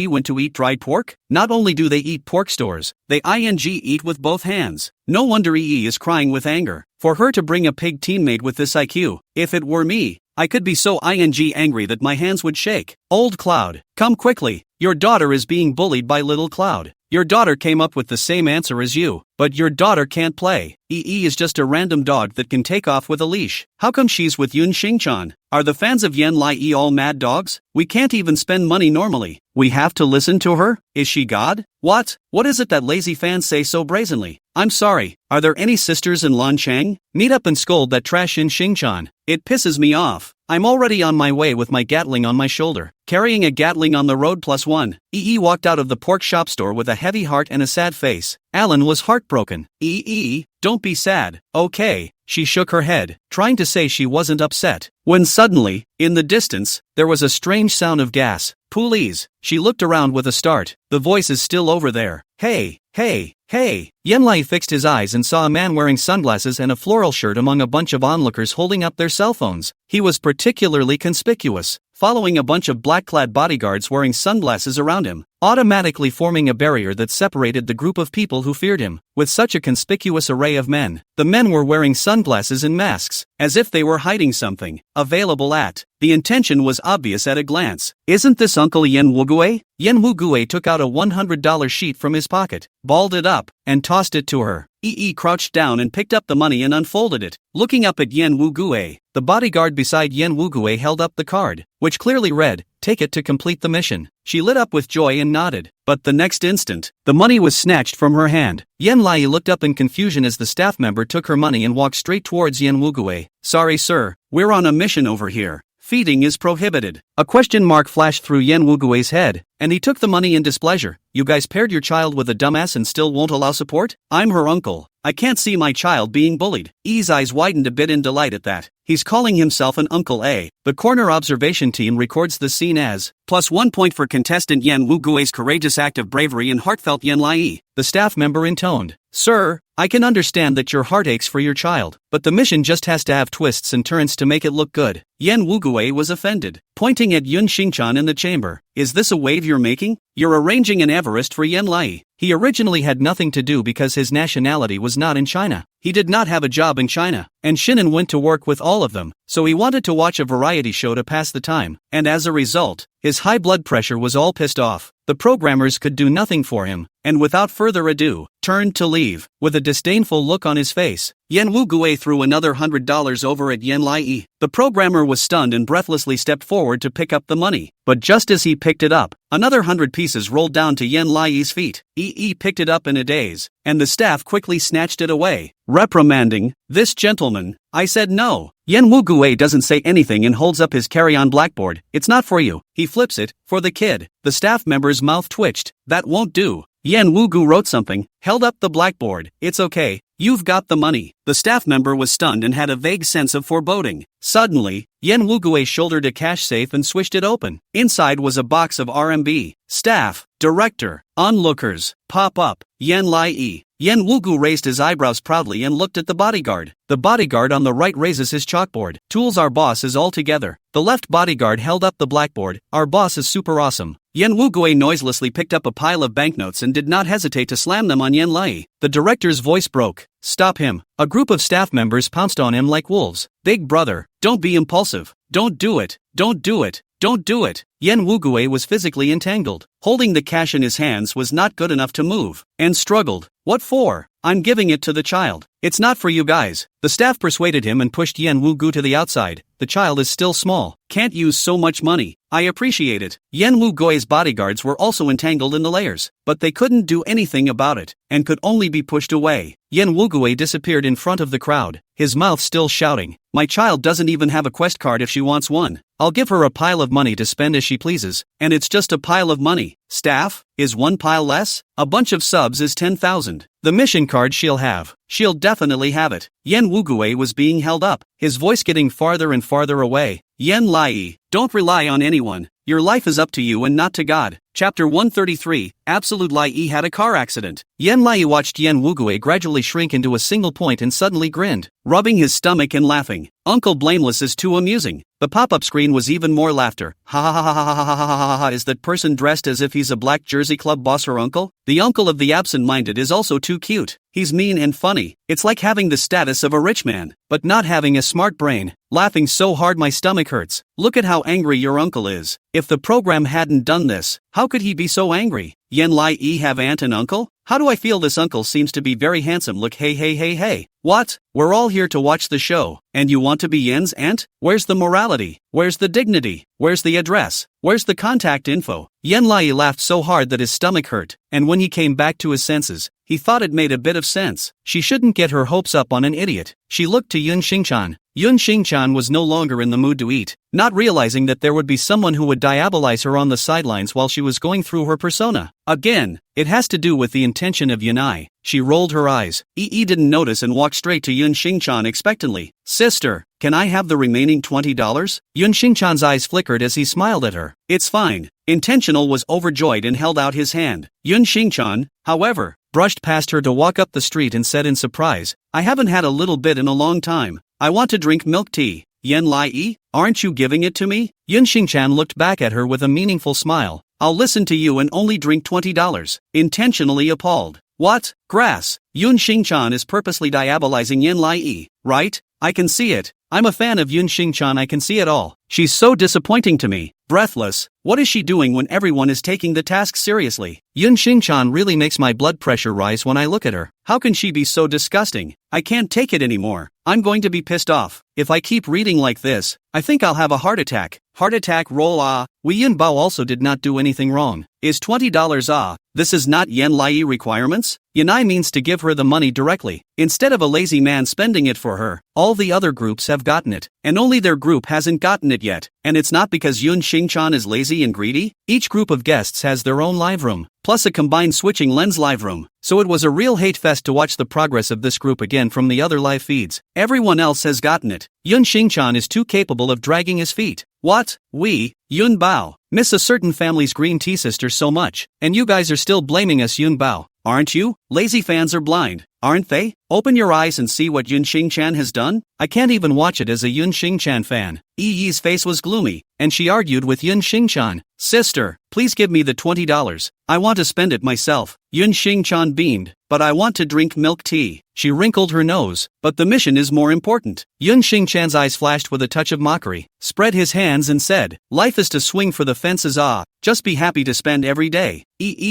went to eat dried pork? Not only do they eat pork stores, they eat with both hands. No wonder EE is crying with anger. For her to bring a pig teammate with this IQ, if it were me, I could be so angry that my hands would shake. Old Cloud, come quickly. Your daughter is being bullied by Little Cloud. Your daughter came up with the same answer as you, but your daughter can't play. EE is just a random dog that can take off with a leash. How come she's with Yun Xingchan? Are the fans of Yen Lai all mad dogs? We can't even spend money normally. We have to listen to her? Is she God? What? What is it that lazy fans say so brazenly? I'm sorry, are there any sisters in Lanchang? Meet up and scold that trash Yin Xingchan. It pisses me off. I'm already on my way with my Gatling on my shoulder, carrying a Gatling on the road +1. EE walked out of the pork shop store with a heavy heart and a sad face. Alan was heartbroken. EE, don't be sad, okay? She shook her head, trying to say she wasn't upset, when suddenly, in the distance, there was a strange sound of gas. Police. She looked around with a start. The voice is still over there. Hey, hey, hey. Yenlai fixed his eyes and saw a man wearing sunglasses and a floral shirt among a bunch of onlookers holding up their cell phones. He was particularly conspicuous, following a bunch of black-clad bodyguards wearing sunglasses around him, automatically forming a barrier that separated the group of people who feared him. With such a conspicuous array of men, the men were wearing sunglasses and masks, as if they were hiding something. Available at. The intention was obvious at a glance. Isn't this Uncle Yen Wugue? Yen Wugue took out a $100 sheet from his pocket, balled it up, and tossed it to her. EE crouched down and picked up the money and unfolded it. Looking up at Yen Wugue, the bodyguard beside Yen Wugue held up the card, which clearly read, "Take it to complete the mission." She lit up with joy and nodded, but the next instant, the money was snatched from her hand. Yen Lai looked up in confusion as the staff member took her money and walked straight towards Yen Wugue. "Sorry sir, we're on a mission over here. Feeding is prohibited." A question mark flashed through Yen Wugue's head, and he took the money in displeasure. "You guys paired your child with a dumbass and still won't allow support? I'm her uncle. I can't see my child being bullied." E's eyes widened a bit in delight at that. He's calling himself an Uncle A. The corner observation team records the scene as +1 point for contestant Yen Wugue's courageous act of bravery and heartfelt Yen Lai. The staff member intoned, "Sir, I can understand that your heart aches for your child, but the mission just has to have twists and turns to make it look good." Yen Wugue was offended, pointing at Yun Xingchan in the chamber. "Is this a wave you're making? You're arranging an Everest for Yen Lai." He originally had nothing to do because his nationality was not in China. He did not have a job in China, and Shinan went to work with all of them, so he wanted to watch a variety show to pass the time, and as a result, his high blood pressure was all pissed off. The programmers could do nothing for him, and without further ado, turned to leave. With a disdainful look on his face, Yen Wugue threw another $100 over at Yen Lai. The programmer was stunned and breathlessly stepped forward to pick up the money, but just as he picked it up, another 100 pieces rolled down to Yen Lai's feet. EE picked it up in a daze, and the staff quickly snatched it away, reprimanding, "This gentleman." I said no. Yen Wugue doesn't say anything and holds up his carry-on blackboard. "It's not for you." He flips it, "For the kid." The staff member's mouth twitched. "That won't do." Yen Wugue wrote something, held up the blackboard. "It's okay. You've got the money." The staff member was stunned and had a vague sense of foreboding. Suddenly, Yen Wugue shouldered a cash safe and swished it open. Inside was a box of RMB. Staff, director, onlookers, pop up, Yen Lai. Yen Wugue raised his eyebrows proudly and looked at the bodyguard. The bodyguard on the right raises his chalkboard. "Tools, our boss is all together." The left bodyguard held up the blackboard. "Our boss is super awesome." Yen Wugue noiselessly picked up a pile of banknotes and did not hesitate to slam them on Yen Lai. The director's voice broke. "Stop him." A group of staff members pounced on him like wolves. "Big brother, don't be impulsive. Don't do it. Don't do it. Don't do it." Yen Wugue was physically entangled. Holding the cash in his hands was not good enough to move, and struggled. "What for? I'm giving it to the child. It's not for you guys." The staff persuaded him and pushed Yen Wugue to the outside. "The child is still small. Can't use so much money." "I appreciate it." Yen Wugue's bodyguards were also entangled in the layers, but they couldn't do anything about it, and could only be pushed away. Yen Wugue disappeared in front of the crowd, his mouth still shouting, "My child doesn't even have a quest card if she wants one. I'll give her a pile of money to spend as she pleases, and it's just a pile of money." Staff, is one pile less? A bunch of subs is 10,000. The mission card she'll have. She'll definitely have it. Yen Wugue was being held up, his voice getting farther and farther away. Yen Lai, don't rely on anyone. Your life is up to you and not to God. Chapter 133, Absolute Lai had a car accident. Yen Lai watched Yen Wugue gradually shrink into a single point and suddenly grinned, rubbing his stomach and laughing. Uncle Blameless is too amusing. The pop-up screen was even more laughter. Ha ha ha ha ha ha ha ha ha ha. Is that person dressed as if he's a Black Jersey Club boss or uncle? The uncle of the absent-minded is also too cute. He's mean and funny. It's like having the status of a rich man, but not having a smart brain. Laughing so hard my stomach hurts. Look at how angry your uncle is. If the program hadn't done this, how could he be so angry? Yen Lai have aunt and uncle? How do I feel this uncle seems to be very handsome. Look, hey hey hey hey. What? We're all here to watch the show, and you want to be Yen's aunt? Where's the morality? Where's the dignity? Where's the address? Where's the contact info? Yen Lai laughed so hard that his stomach hurt, and when he came back to his senses, he thought it made a bit of sense. She shouldn't get her hopes up on an idiot. She looked to Yun Xingchan. Yun Xingchan was no longer in the mood to eat, not realizing that there would be someone who would diabolize her on the sidelines while she was going through her persona. Again, it has to do with the intention of Yunai. She rolled her eyes. Didn't notice and walked straight to Yun Xingchan expectantly. Sister, can I have the remaining $20? Yun Xingchan's eyes flickered as he smiled at her. It's fine. Intentional was overjoyed and held out his hand. Yun Xingchan, however, brushed past her to walk up the street and said in surprise, I haven't had a little bit in a long time. I want to drink milk tea. Yen Lai, aren't you giving it to me? Yun Xingchan looked back at her with a meaningful smile. I'll listen to you and only drink $20. Intentionally appalled. What? Grass. Yun Xingchan is purposely diabolizing Yen Lai, right? I can see it. I'm a fan of Yun Xingchan, I can see it all. She's so disappointing to me. Breathless. What is she doing when everyone is taking the task seriously? Yun Xingchan really makes my blood pressure rise when I look at her. How can she be so disgusting? I can't take it anymore. I'm going to be pissed off. If I keep reading like this, I think I'll have a heart attack. Heart attack roll Wei Yun Bao also did not do anything wrong. Is $20 This is not Yen Lai requirements? Yanai means to give her the money directly, instead of a lazy man spending it for her. All the other groups have gotten it, and only their group hasn't gotten it yet. And it's not because Yun Xingchan is lazy and greedy. Each group of guests has their own live room, plus a combined switching lens live room. So it was a real hate fest to watch the progress of this group again from the other live feeds. Everyone else has gotten it. Yun Xingchan is too capable of dragging his feet. What? We, Yun Bao, miss a certain family's green tea sister so much, and you guys are still blaming us Yun Bao, aren't you? Lazy fans are blind, aren't they? Open your eyes and see what Yun Xingchan has done? I can't even watch it as a Yun Xingchan fan. Yi's face was gloomy, and she argued with Yun Xingchan. Sister, please give me the $20. I want to spend it myself. Yun Xingchan beamed. But I want to drink milk tea. She wrinkled her nose. But the mission is more important. Yun Xingchan's eyes flashed with a touch of mockery, spread his hands and said, life is to swing for the fences just be happy to spend every day.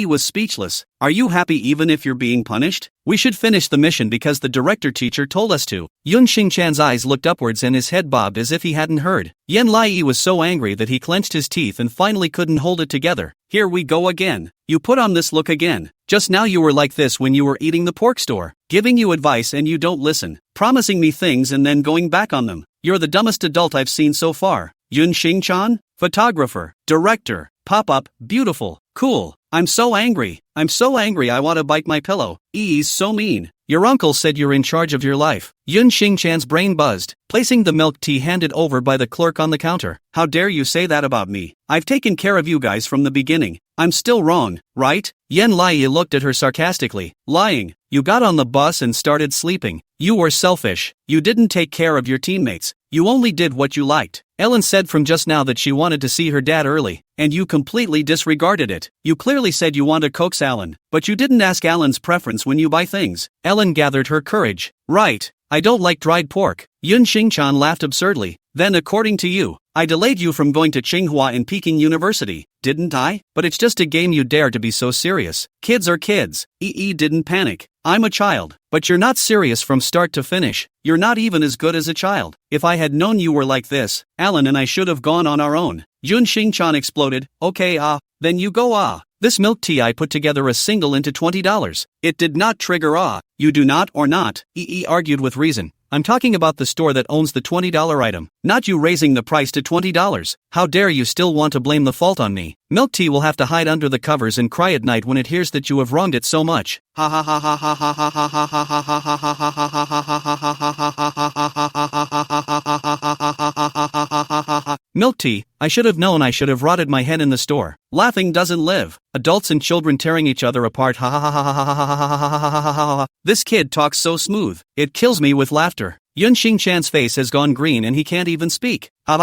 Was speechless. Are you happy even if you're being punished? We should finish the mission because the director teacher told us to. Yun Xingchan's eyes looked upwards and his head bobbed as if he hadn't heard. Yen Lai was so angry that he clenched his teeth and finally couldn't hold it together. Here we go again. You put on this look again. Just now you were like this when you were eating the pork store. Giving you advice and you don't listen. Promising me things and then going back on them. You're the dumbest adult I've seen so far. Yun Xingchan? Photographer. Director. Pop-up. Beautiful. Cool. I'm so angry. I want to bite my pillow. He's so mean. Your uncle said you're in charge of your life. Yun Xingchan's brain buzzed, placing the milk tea handed over by the clerk on the counter. How dare you say that about me? I've taken care of you guys from the beginning. I'm still wrong, right? Yen Lai looked at her sarcastically. Lying. You got on the bus and started sleeping. You were selfish. You didn't take care of your teammates. You only did what you liked. Ellen said from just now that she wanted to see her dad early, and you completely disregarded it. You clearly said you want to coax Alan, but you didn't ask Alan's preference when you buy things. Ellen gathered her courage. Right. I don't like dried pork. Yun Xingchan laughed absurdly. Then according to you, I delayed you from going to Tsinghua and Peking University, didn't I? But it's just a game, you dare to be so serious. Kids are kids. Didn't panic. I'm a child. But you're not serious from start to finish. You're not even as good as a child. If I had known you were like this, Alan and I should have gone on our own. Yun Xingchan exploded. Okay, then you go. This milk tea I put together a single into $20. It did not trigger You do not or not, argued with reason. I'm talking about the store that owns the $20 item. Not you raising the price to $20. How dare you still want to blame the fault on me? Milk tea will have to hide under the covers and cry at night when it hears that you have wronged it so much. Ha ha ha ha ha ha ha ha ha ha ha ha ha ha ha ha ha. Milk tea, I should have known I should have rotted my head in the store. Laughing doesn't live. Adults and children tearing each other apart. Ha ha ha ha ha ha ha ha ha ha ha. This kid talks so smooth. It kills me with laughter. Yun Xingchan's face has gone green and he can't even speak. Gu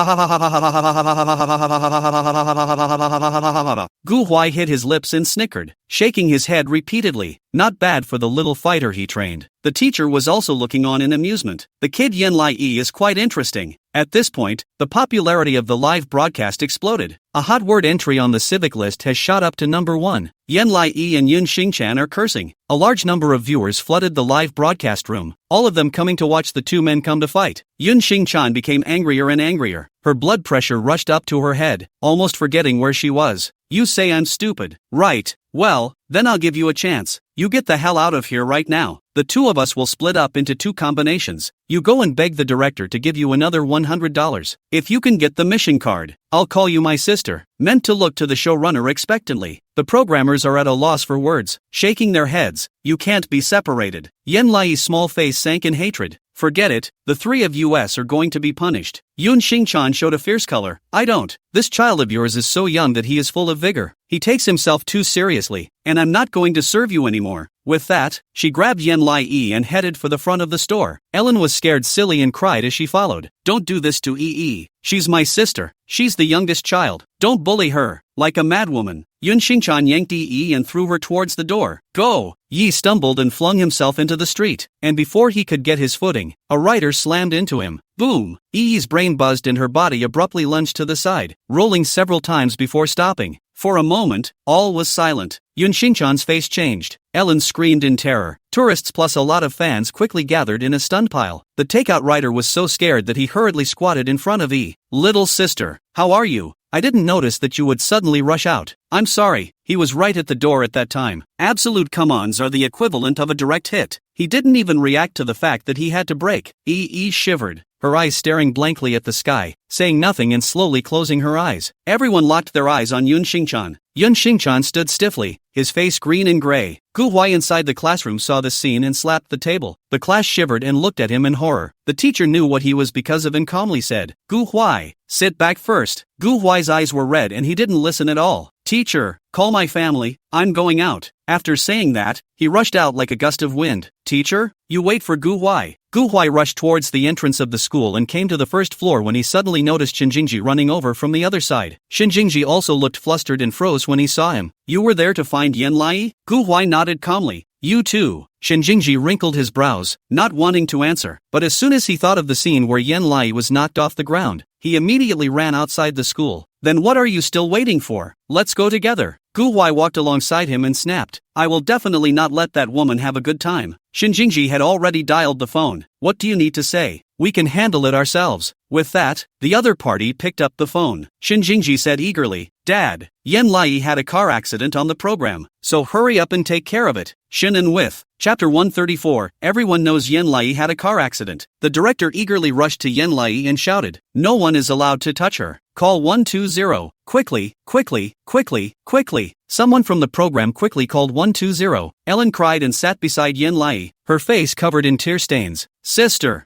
Huai hit his lips and snickered, shaking his head repeatedly. Not bad for the little fighter he trained. The teacher was also looking on in amusement. The kid Yen Lai is quite interesting. At this point, the popularity of the live broadcast exploded. A hot word entry on the civic list has shot up to number 1. Yen Lai and Yun Xingchan are cursing. A large number of viewers flooded the live broadcast room, all of them coming to watch the two men come to fight. Yun Xingchan became angrier and angrier. Her blood pressure rushed up to her head, almost forgetting where she was. You say I'm stupid, right? Well, then I'll give you a chance. You get the hell out of here right now. The two of us will split up into 2 combinations. You go and beg the director to give you another $100. If you can get the mission card, I'll call you my sister. Meant to look to the showrunner expectantly. The programmers are at a loss for words, shaking their heads. You can't be separated. Yen Lai's small face sank in hatred. Forget it, the 3 of us are going to be punished. Yun Xingchan showed a fierce color. I don't. This child of yours is so young that he is full of vigor. He takes himself too seriously, and I'm not going to serve you anymore. With that, she grabbed Yen Lai and headed for the front of the store. Ellen was scared silly and cried as she followed. Don't do this to Yi. She's my sister. She's the youngest child. Don't bully her, like a madwoman. Yun Xingchan yanked Yi and threw her towards the door. Go! Yi stumbled and flung himself into the street, and before he could get his footing, a rider slammed into him. Boom! Yi's brain buzzed and her body abruptly lunged to the side, rolling several times before stopping. For a moment, all was silent. Yun Xingchan's face changed. Ellen screamed in terror. Tourists plus a lot of fans quickly gathered in a stunned pile. The takeout rider was so scared that he hurriedly squatted in front of Yi. Little sister, how are you? I didn't notice that you would suddenly rush out. I'm sorry, he was right at the door at that time. Absolute come-ons are the equivalent of a direct hit. He didn't even react to the fact that he had to brake. Yi shivered, her eyes staring blankly at the sky, saying nothing and slowly closing her eyes. Everyone locked their eyes on Yun Xingchan. Yun Xingchan stood stiffly, his face green and gray. Gu Huai inside the classroom saw this scene and slapped the table. The class shivered and looked at him in horror. The teacher knew what he was because of and calmly said, Gu Huai, sit back first. Gu Huai's eyes were red and he didn't listen at all. Teacher, call my family, I'm going out. After saying that, he rushed out like a gust of wind. Teacher, you wait for Gu Huai. Gu Huai rushed towards the entrance of the school and came to the first floor when he suddenly noticed Shinjingji running over from the other side. Shinjingji also looked flustered and froze when he saw him. You were there to find Yen Lai? Gu Huai nodded calmly. You too. Shinjingji wrinkled his brows, not wanting to answer, but as soon as he thought of the scene where Yen Lai was knocked off the ground, he immediately ran outside the school. Then what are you still waiting for? Let's go together. Gu Huai walked alongside him and snapped. I will definitely not let that woman have a good time. Shinjingji had already dialed the phone. What do you need to say? We can handle it ourselves. With that, the other party picked up the phone. Shinjingji said eagerly, Dad, Yen Lai had a car accident on the program, so hurry up and take care of it. Shin and with. Chapter 134, everyone knows Yen Lai had a car accident. The director eagerly rushed to Yen Lai and shouted, no one is allowed to touch her. Call 120. Quickly, quickly, quickly, quickly. Someone from the program quickly called 120. Ellen cried and sat beside Yen Lai, her face covered in tear stains. Sister,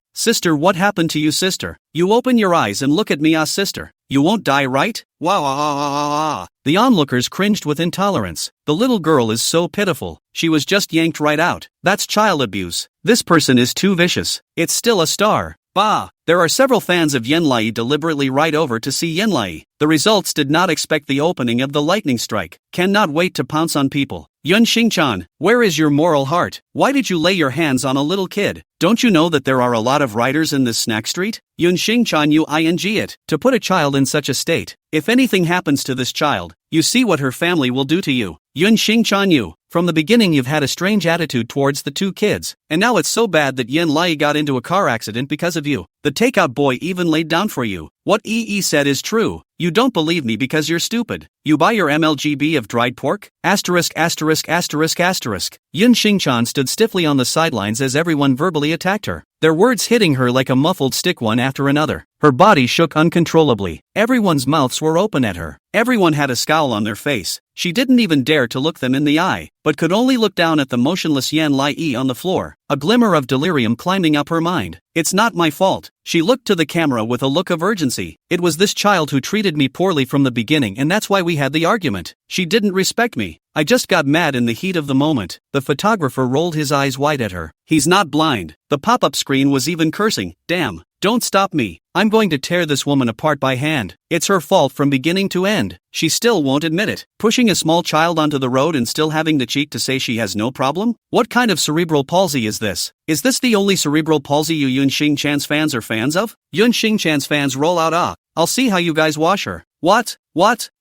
what happened to you, sister? You open your eyes and look at me, sister. You won't die, right? Wow. The onlookers cringed with intolerance. The little girl is so pitiful. She was just yanked right out. That's child abuse. This person is too vicious. It's still a star. Bah! There are several fans of Yen Lai deliberately ride over to see Yen Lai. The results did not expect the opening of the lightning strike. Cannot wait to pounce on people. Yun Xingchan, where is your moral heart? Why did you lay your hands on a little kid? Don't you know that there are a lot of riders in this snack street? Yun Xingchan, you ing it. To put a child in such a state. If anything happens to this child, you see what her family will do to you. Yun Xingchan, you. From the beginning you've had a strange attitude towards the two kids, and now it's so bad that Yen Lai got into a car accident because of you. The takeout boy even laid down for you. What EE said is true. You don't believe me because you're stupid. You buy your MLGB of dried pork? Asterisk asterisk asterisk asterisk. Yun Xingchan stood stiffly on the sidelines as everyone verbally attacked her, their words hitting her like a muffled stick one after another. Her body shook uncontrollably. Everyone's mouths were open at her. Everyone had a scowl on their face. She didn't even dare to look them in the eye, but could only look down at the motionless Yan Lai on the floor, a glimmer of delirium climbing up her mind. It's not my fault. She looked to the camera with a look of urgency. It was this child who treated me poorly from the beginning, and that's why we had the argument. She didn't respect me. I just got mad in the heat of the moment. The photographer rolled his eyes wide at her. He's not blind. The pop-up screen was even cursing. Damn. Don't stop me. I'm going to tear this woman apart by hand. It's her fault from beginning to end. She still won't admit it. Pushing a small child onto the road and still having the cheek to say she has no problem? What kind of cerebral palsy is this? Is this the only cerebral palsy you Yun Xingchan's fans are fans of? Yun Xingchan's fans roll out I'll see how you guys wash her. What?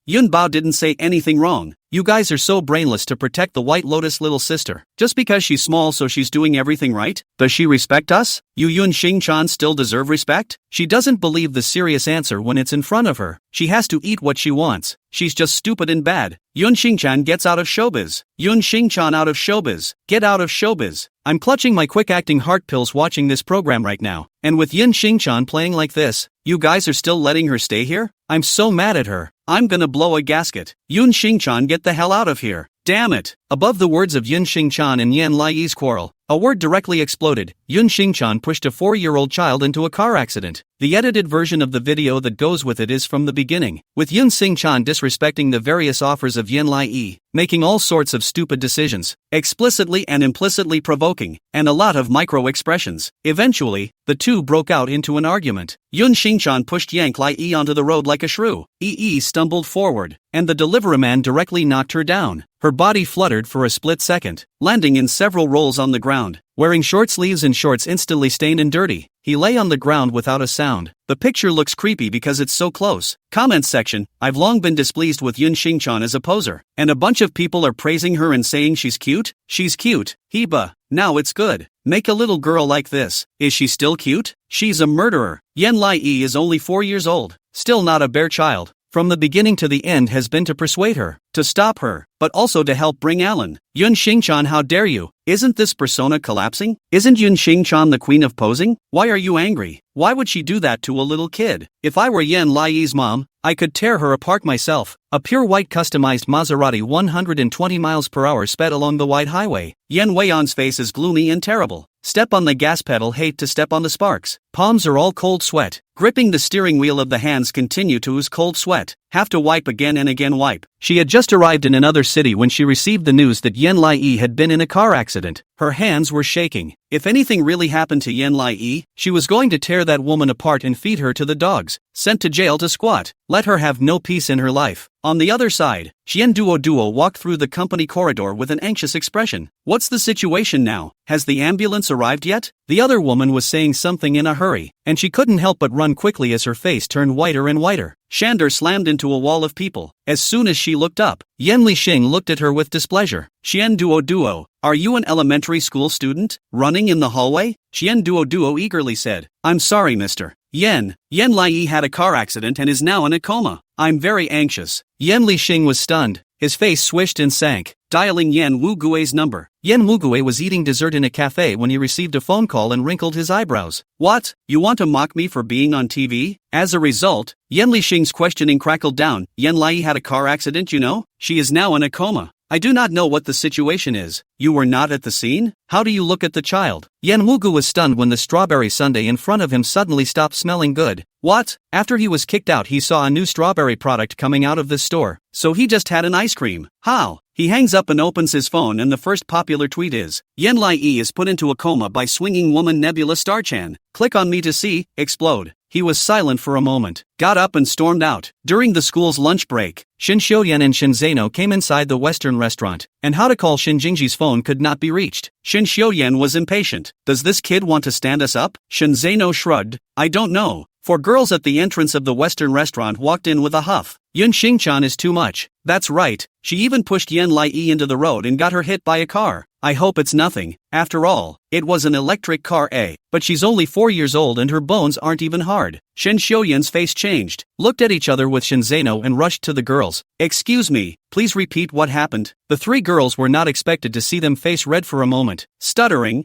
Yun Bao didn't say anything wrong. You guys are so brainless to protect the White Lotus little sister. Just because she's small so she's doing everything right? Does she respect us? You Yun Xingchan still deserve respect? She doesn't believe the serious answer when it's in front of her. She has to eat what she wants. She's just stupid and bad. Yun Xingchan gets out of showbiz. Yun Xingchan out of showbiz. Get out of showbiz. I'm clutching my quick-acting heart pills watching this program right now. And with Yun Xingchan playing like this, you guys are still letting her stay here? I'm so mad at her. I'm gonna blow a gasket. Yun Xingchan, get the hell out of here. Damn it. Above the words of Yun Xingchan and Yan Lai's quarrel, a word directly exploded. Yun Xingchan pushed a 4-year-old child into a car accident. The edited version of the video that goes with it is from the beginning, with Yun Xingchan disrespecting the various offers of Yan Lai, making all sorts of stupid decisions, explicitly and implicitly provoking, and a lot of micro-expressions. Eventually, the two broke out into an argument. Yun Xingchan pushed Yang Lai onto the road like a shrew. Yi stumbled forward, and the delivery man directly knocked her down. Her body fluttered for a split second, landing in several rolls on the ground. Wearing short sleeves and shorts instantly stained and dirty, he lay on the ground without a sound. The picture looks creepy because it's so close. Comments section: I've long been displeased with Yun Xingchan as a poser, and a bunch of people are praising her and saying she's cute. She's cute. Heba. Now it's good. Make a little girl like this. Is she still cute? She's a murderer. Yan Lai is only 4 years old, still not a bare child. From the beginning to the end has been to persuade her, to stop her, but also to help bring Alan. Yun Xingchan, how dare you? Isn't this persona collapsing? Isn't Yun Xingchan the queen of posing? Why are you angry? Why would she do that to a little kid? If I were Yan Lai's mom, I could tear her apart myself. A pure white customized Maserati 120 miles per hour sped along the wide highway. Yan Weian's face is gloomy and terrible. Step on the gas pedal, hate to step on the sparks. Palms are all cold sweat. Gripping the steering wheel of the hands continue to ooze cold sweat. Have to wipe again and again wipe. She had just arrived in another city when she received the news that Yan Lai had been in a car accident. Her hands were shaking. If anything really happened to Yan Lai, she was going to tear that woman apart and feed her to the dogs. Sent to jail to squat. Let her have no peace in her life. On the other side, Xian Duo walked through the company corridor with an anxious expression. What's the situation now? Has the ambulance arrived yet? The other woman was saying something in a hurry, and she couldn't help but run quickly as her face turned whiter and whiter. Shander slammed into a wall of people. As soon as she looked up, Yan Lixing looked at her with displeasure. Xian Duo, are you an elementary school student, running in the hallway? Xian Duo eagerly said. I'm sorry, mister. Yan Lai had a car accident and is now in a coma. I'm very anxious. Yan Lixing was stunned. His face swished and sank, dialing Yan Wugui's number. Yan Wugui was eating dessert in a cafe when he received a phone call and wrinkled his eyebrows. What? You want to mock me for being on TV? As a result, Yan Lixing's questioning crackled down. Yan Lai had a car accident, you know? She is now in a coma. I do not know what the situation is. You were not at the scene? How do you look at the child? Yan Wugu was stunned when the strawberry sundae in front of him suddenly stopped smelling good. What? After he was kicked out, he saw a new strawberry product coming out of this store. So he just had an ice cream. How? He hangs up and opens his phone, and the first popular tweet is, Yan Lai is put into a coma by swinging woman Nebula Starchan. Click on me to see, explode. He was silent for a moment, got up and stormed out. During the school's lunch break, Shin Xiaoyan and Shin Zeno came inside the Western restaurant, and how to call Shin Jingji's phone could not be reached. Shin Xiaoyan was impatient. Does this kid want to stand us up? Shin Zeno shrugged. I don't know. Four girls at the entrance of the Western restaurant walked in with a huff. Yun Xingchan is too much. That's right, she even pushed Yan Lai into the road and got her hit by a car. I hope it's nothing. After all, it was an electric car, but she's only 4 years old and her bones aren't even hard. Shen Xiuyan's face changed, looked at each other with Shen Zeno and rushed to the girls. Excuse me, please repeat what happened. The three girls were not expected to see them face red for a moment. Stuttering,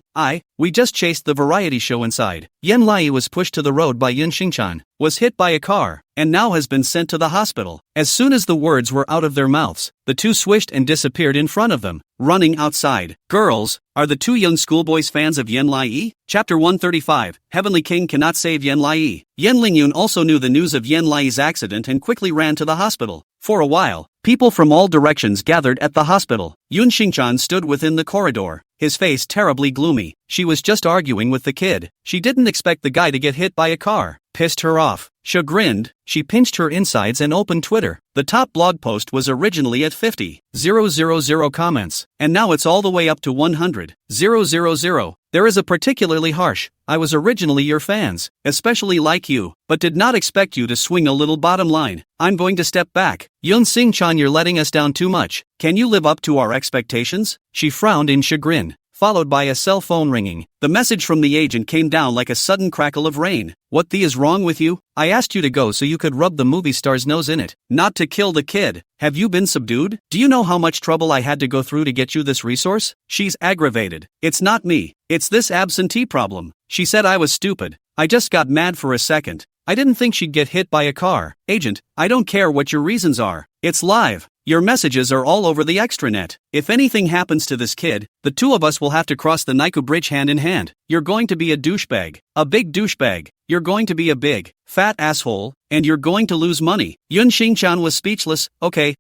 we just chased the variety show inside. Yan Lai was pushed to the road by Yun Xingchan, was hit by a car, and now has been sent to the hospital. As soon as the words were out of their mouths, the two swished and disappeared in front of them, running outside. Girls, are the two young schoolboys fans of Yan Lai? Chapter 135, Heavenly King cannot save Yan Lai. Yan Lingyun also knew the news of Yan Lai's accident and quickly ran to the hospital. For a while, people from all directions gathered at the hospital. Yun Xingchan stood within the corridor, his face terribly gloomy. She was just arguing with the kid. She didn't expect the guy to get hit by a car. Pissed her off. Chagrined, she pinched her insides and opened Twitter. The top blog post was originally at 50,000 comments, and now it's all the way up to 100,000. There is a particularly harsh, I was originally your fans, especially like you, but did not expect you to swing a little bottom line. I'm going to step back. Yun Xingchan, you're letting us down too much. Can you live up to our expectations? She frowned in chagrin, followed by a cell phone ringing. The message from the agent came down like a sudden crackle of rain. What the is wrong with you? I asked you to go so you could rub the movie star's nose in it, not to kill the kid. Have you been subdued? Do you know how much trouble I had to go through to get you this resource? She's aggravated. It's not me. It's this absentee problem. She said I was stupid. I just got mad for a second. I didn't think she'd get hit by a car. Agent, I don't care what your reasons are. It's live. Your messages are all over the extranet. If anything happens to this kid, the two of us will have to cross the Naiku Bridge hand in hand. You're going to be a douchebag. A big douchebag. You're going to be a big, fat asshole, and you're going to lose money. Yun Xingchan was speechless. Okay,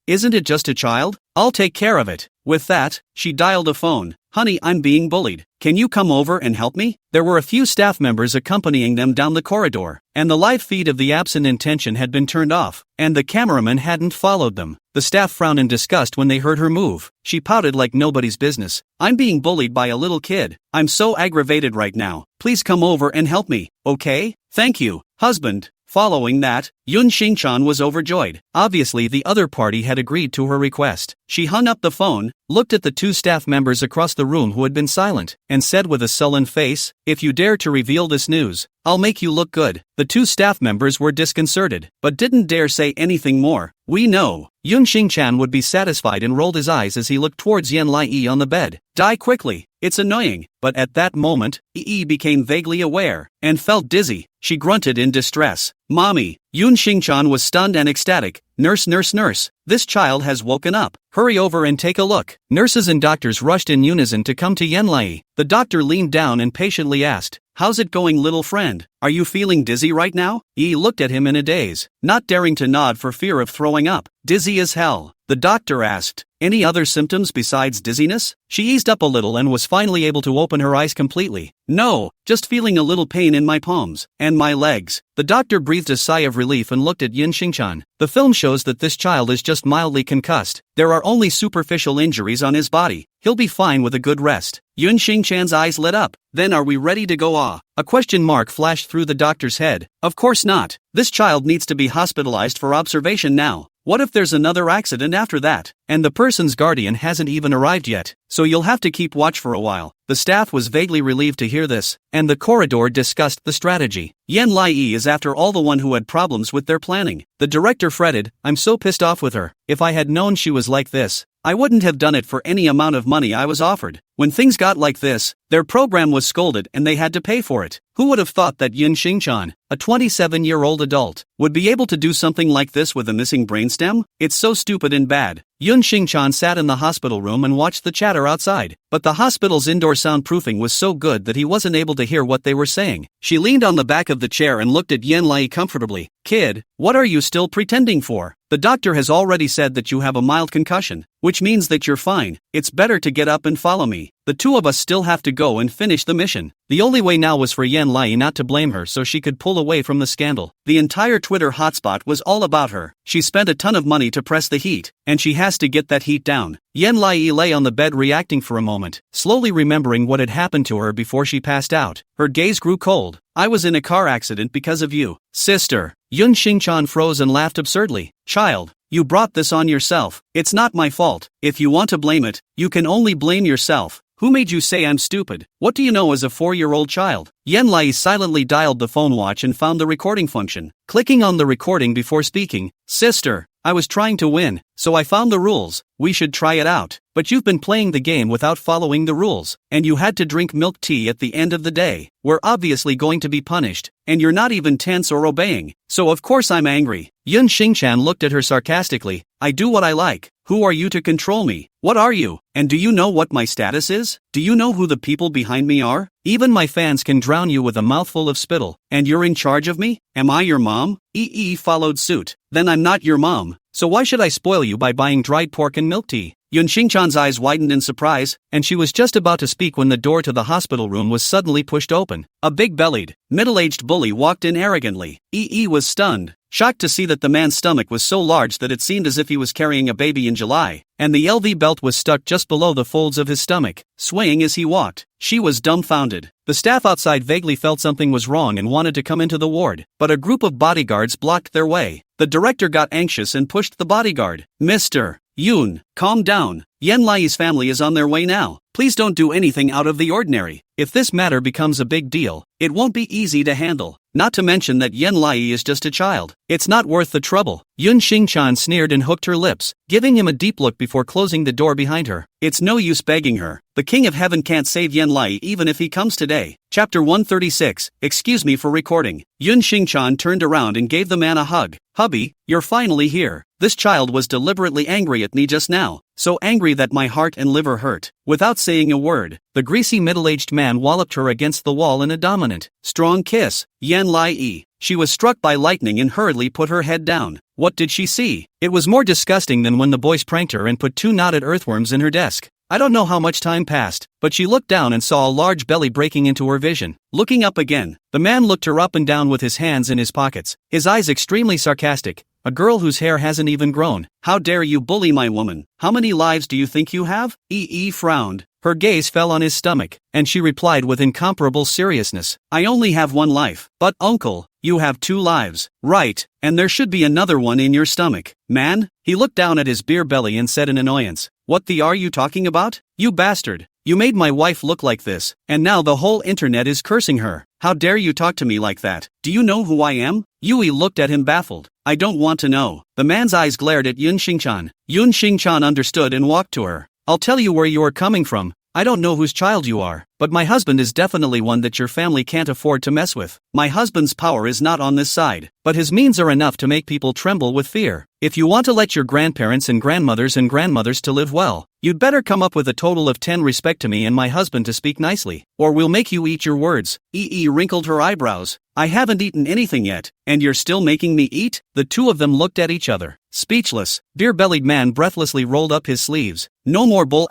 isn't it just a child? I'll take care of it. With that, she dialed a phone. Honey, I'm being bullied. Can you come over and help me? There were a few staff members accompanying them down the corridor, and the live feed of the absent intention had been turned off, and the cameraman hadn't followed them. The staff frowned in disgust when they heard her move. She pouted like nobody's business. I'm being bullied by a little kid. I'm so aggravated right now. Please come over and help me, okay? Thank you, husband. Following that, Yun Xingchan was overjoyed. Obviously the other party had agreed to her request. She hung up the phone, looked at the two staff members across the room who had been silent, and said with a sullen face, if you dare to reveal this news, I'll make you look good. The two staff members were disconcerted, but didn't dare say anything more. We know. Yun Xingchan would be satisfied and rolled his eyes as he looked towards Yan Lai on the bed. Die quickly. It's annoying. But at that moment, Yi became vaguely aware, and felt dizzy. She grunted in distress. Mommy. Yun Xingchan was stunned and ecstatic. Nurse, nurse, nurse. This child has woken up. Hurry over and take a look. Nurses and doctors rushed in unison to come to Yan Lai. The doctor leaned down and patiently asked, how's it going, little friend? Are you feeling dizzy right now? Yi looked at him in a daze, not daring to nod for fear of throwing up. Dizzy as hell. The doctor asked, any other symptoms besides dizziness? She eased up a little and was finally able to open her eyes completely. No, just feeling a little pain in my palms and my legs. The doctor breathed a sigh of relief and looked at Yun Xingchan. The film shows that this child is just mildly concussed. There are only superficial injuries on his body. He'll be fine with a good rest. Yun Xingchan's eyes lit up. Then are we ready to go? A question mark flashed through the doctor's head. Of course not. This child needs to be hospitalized for observation now. What if there's another accident after that, and the person's guardian hasn't even arrived yet? So you'll have to keep watch for a while. The staff was vaguely relieved to hear this, and the corridor discussed the strategy. Yan Lai is after all the one who had problems with their planning. The director fretted, I'm so pissed off with her. If I had known she was like this, I wouldn't have done it for any amount of money I was offered. When things got like this, their program was scolded and they had to pay for it. Who would have thought that Yun Xingchan, a 27-year-old adult, would be able to do something like this with a missing brainstem? It's so stupid and bad. Yun Xingchan sat in the hospital room and watched the chatter outside, but the hospital's indoor soundproofing was so good that he wasn't able to hear what they were saying. She leaned on the back of the chair and looked at Yan Lai comfortably. Kid, what are you still pretending for? The doctor has already said that you have a mild concussion, which means that you're fine. It's better to get up and follow me. me. The two of us still have to go and finish the mission. The only way now was for Yan Lai not to blame her so she could pull away from the scandal. The entire Twitter hotspot was all about her. She spent a ton of money to press the heat, and she has to get that heat down. Yan Lai lay on the bed reacting for a moment, slowly remembering what had happened to her before she passed out. Her gaze grew cold. I was in a car accident because of you. Sister. Yun Xingchan froze and laughed absurdly. Child. You brought this on yourself. It's not my fault. If you want to blame it, you can only blame yourself. Who made you say I'm stupid? What do you know as a 4-year-old child? Yan Lai silently dialed the phone watch and found the recording function. Clicking on the recording before speaking, Sister, I was trying to win, so I found the rules. We should try it out. But you've been playing the game without following the rules, and you had to drink milk tea at the end of the day. We're obviously going to be punished, and you're not even tense or obeying, so of course I'm angry. Yun Xingchan looked at her sarcastically. I do what I like. Who are you to control me? What are you? And do you know what my status is? Do you know who the people behind me are? Even my fans can drown you with a mouthful of spittle, and you're in charge of me? Am I your mom? Followed suit. Then I'm not your mom, so why should I spoil you by buying dried pork and milk tea? Yun Xingchan's eyes widened in surprise, and she was just about to speak when the door to the hospital room was suddenly pushed open. A big-bellied, middle-aged bully walked in arrogantly. Was stunned, shocked to see that the man's stomach was so large that it seemed as if he was carrying a baby in July, and the LV belt was stuck just below the folds of his stomach, swaying as he walked. She was dumbfounded. The staff outside vaguely felt something was wrong and wanted to come into the ward, but a group of bodyguards blocked their way. The director got anxious and pushed the bodyguard. Mr. Yoon, calm down. Yan Lai's family is on their way now. Please don't do anything out of the ordinary. If this matter becomes a big deal, it won't be easy to handle. Not to mention that Yan Lai is just a child. It's not worth the trouble. Yun Xingchan sneered and hooked her lips, giving him a deep look before closing the door behind her. It's no use begging her. The King of Heaven can't save Yan Lai even if he comes today. Chapter 136, Excuse me for recording. Yun Xingchan turned around and gave the man a hug. Hubby, you're finally here. This child was deliberately angry at me just now, so angry that my heart and liver hurt. Without saying a word, the greasy middle-aged man walloped her against the wall in a dominant, strong kiss. Yan Lai. She was struck by lightning and hurriedly put her head down. What did she see? It was more disgusting than when the boys pranked her and put 2 knotted earthworms in her desk. I don't know how much time passed, but she looked down and saw a large belly breaking into her vision. Looking up again, the man looked her up and down with his hands in his pockets, his eyes extremely sarcastic. A girl whose hair hasn't even grown. How dare you bully my woman? How many lives do you think you have? Frowned. Her gaze fell on his stomach, and she replied with incomparable seriousness. I only have 1 life. But uncle, you have 2 lives. Right, and there should be another one in your stomach. Man? He looked down at his beer belly and said in annoyance. What the are you talking about? You bastard. You made my wife look like this, and now the whole internet is cursing her. How dare you talk to me like that? Do you know who I am? Yui looked at him baffled. I don't want to know. The man's eyes glared at Yun Xingchan. Yun Xingchan understood and walked to her. I'll tell you where you are coming from. I don't know whose child you are, but my husband is definitely one that your family can't afford to mess with. My husband's power is not on this side, but his means are enough to make people tremble with fear. If you want to let your grandparents and grandmothers to live well, you'd better come up with a total of 10 respect to me and my husband to speak nicely, or we'll make you eat your words. Wrinkled her eyebrows. I haven't eaten anything yet, and you're still making me eat? The two of them looked at each other. Speechless, beer-bellied man breathlessly rolled up his sleeves. No more bull ****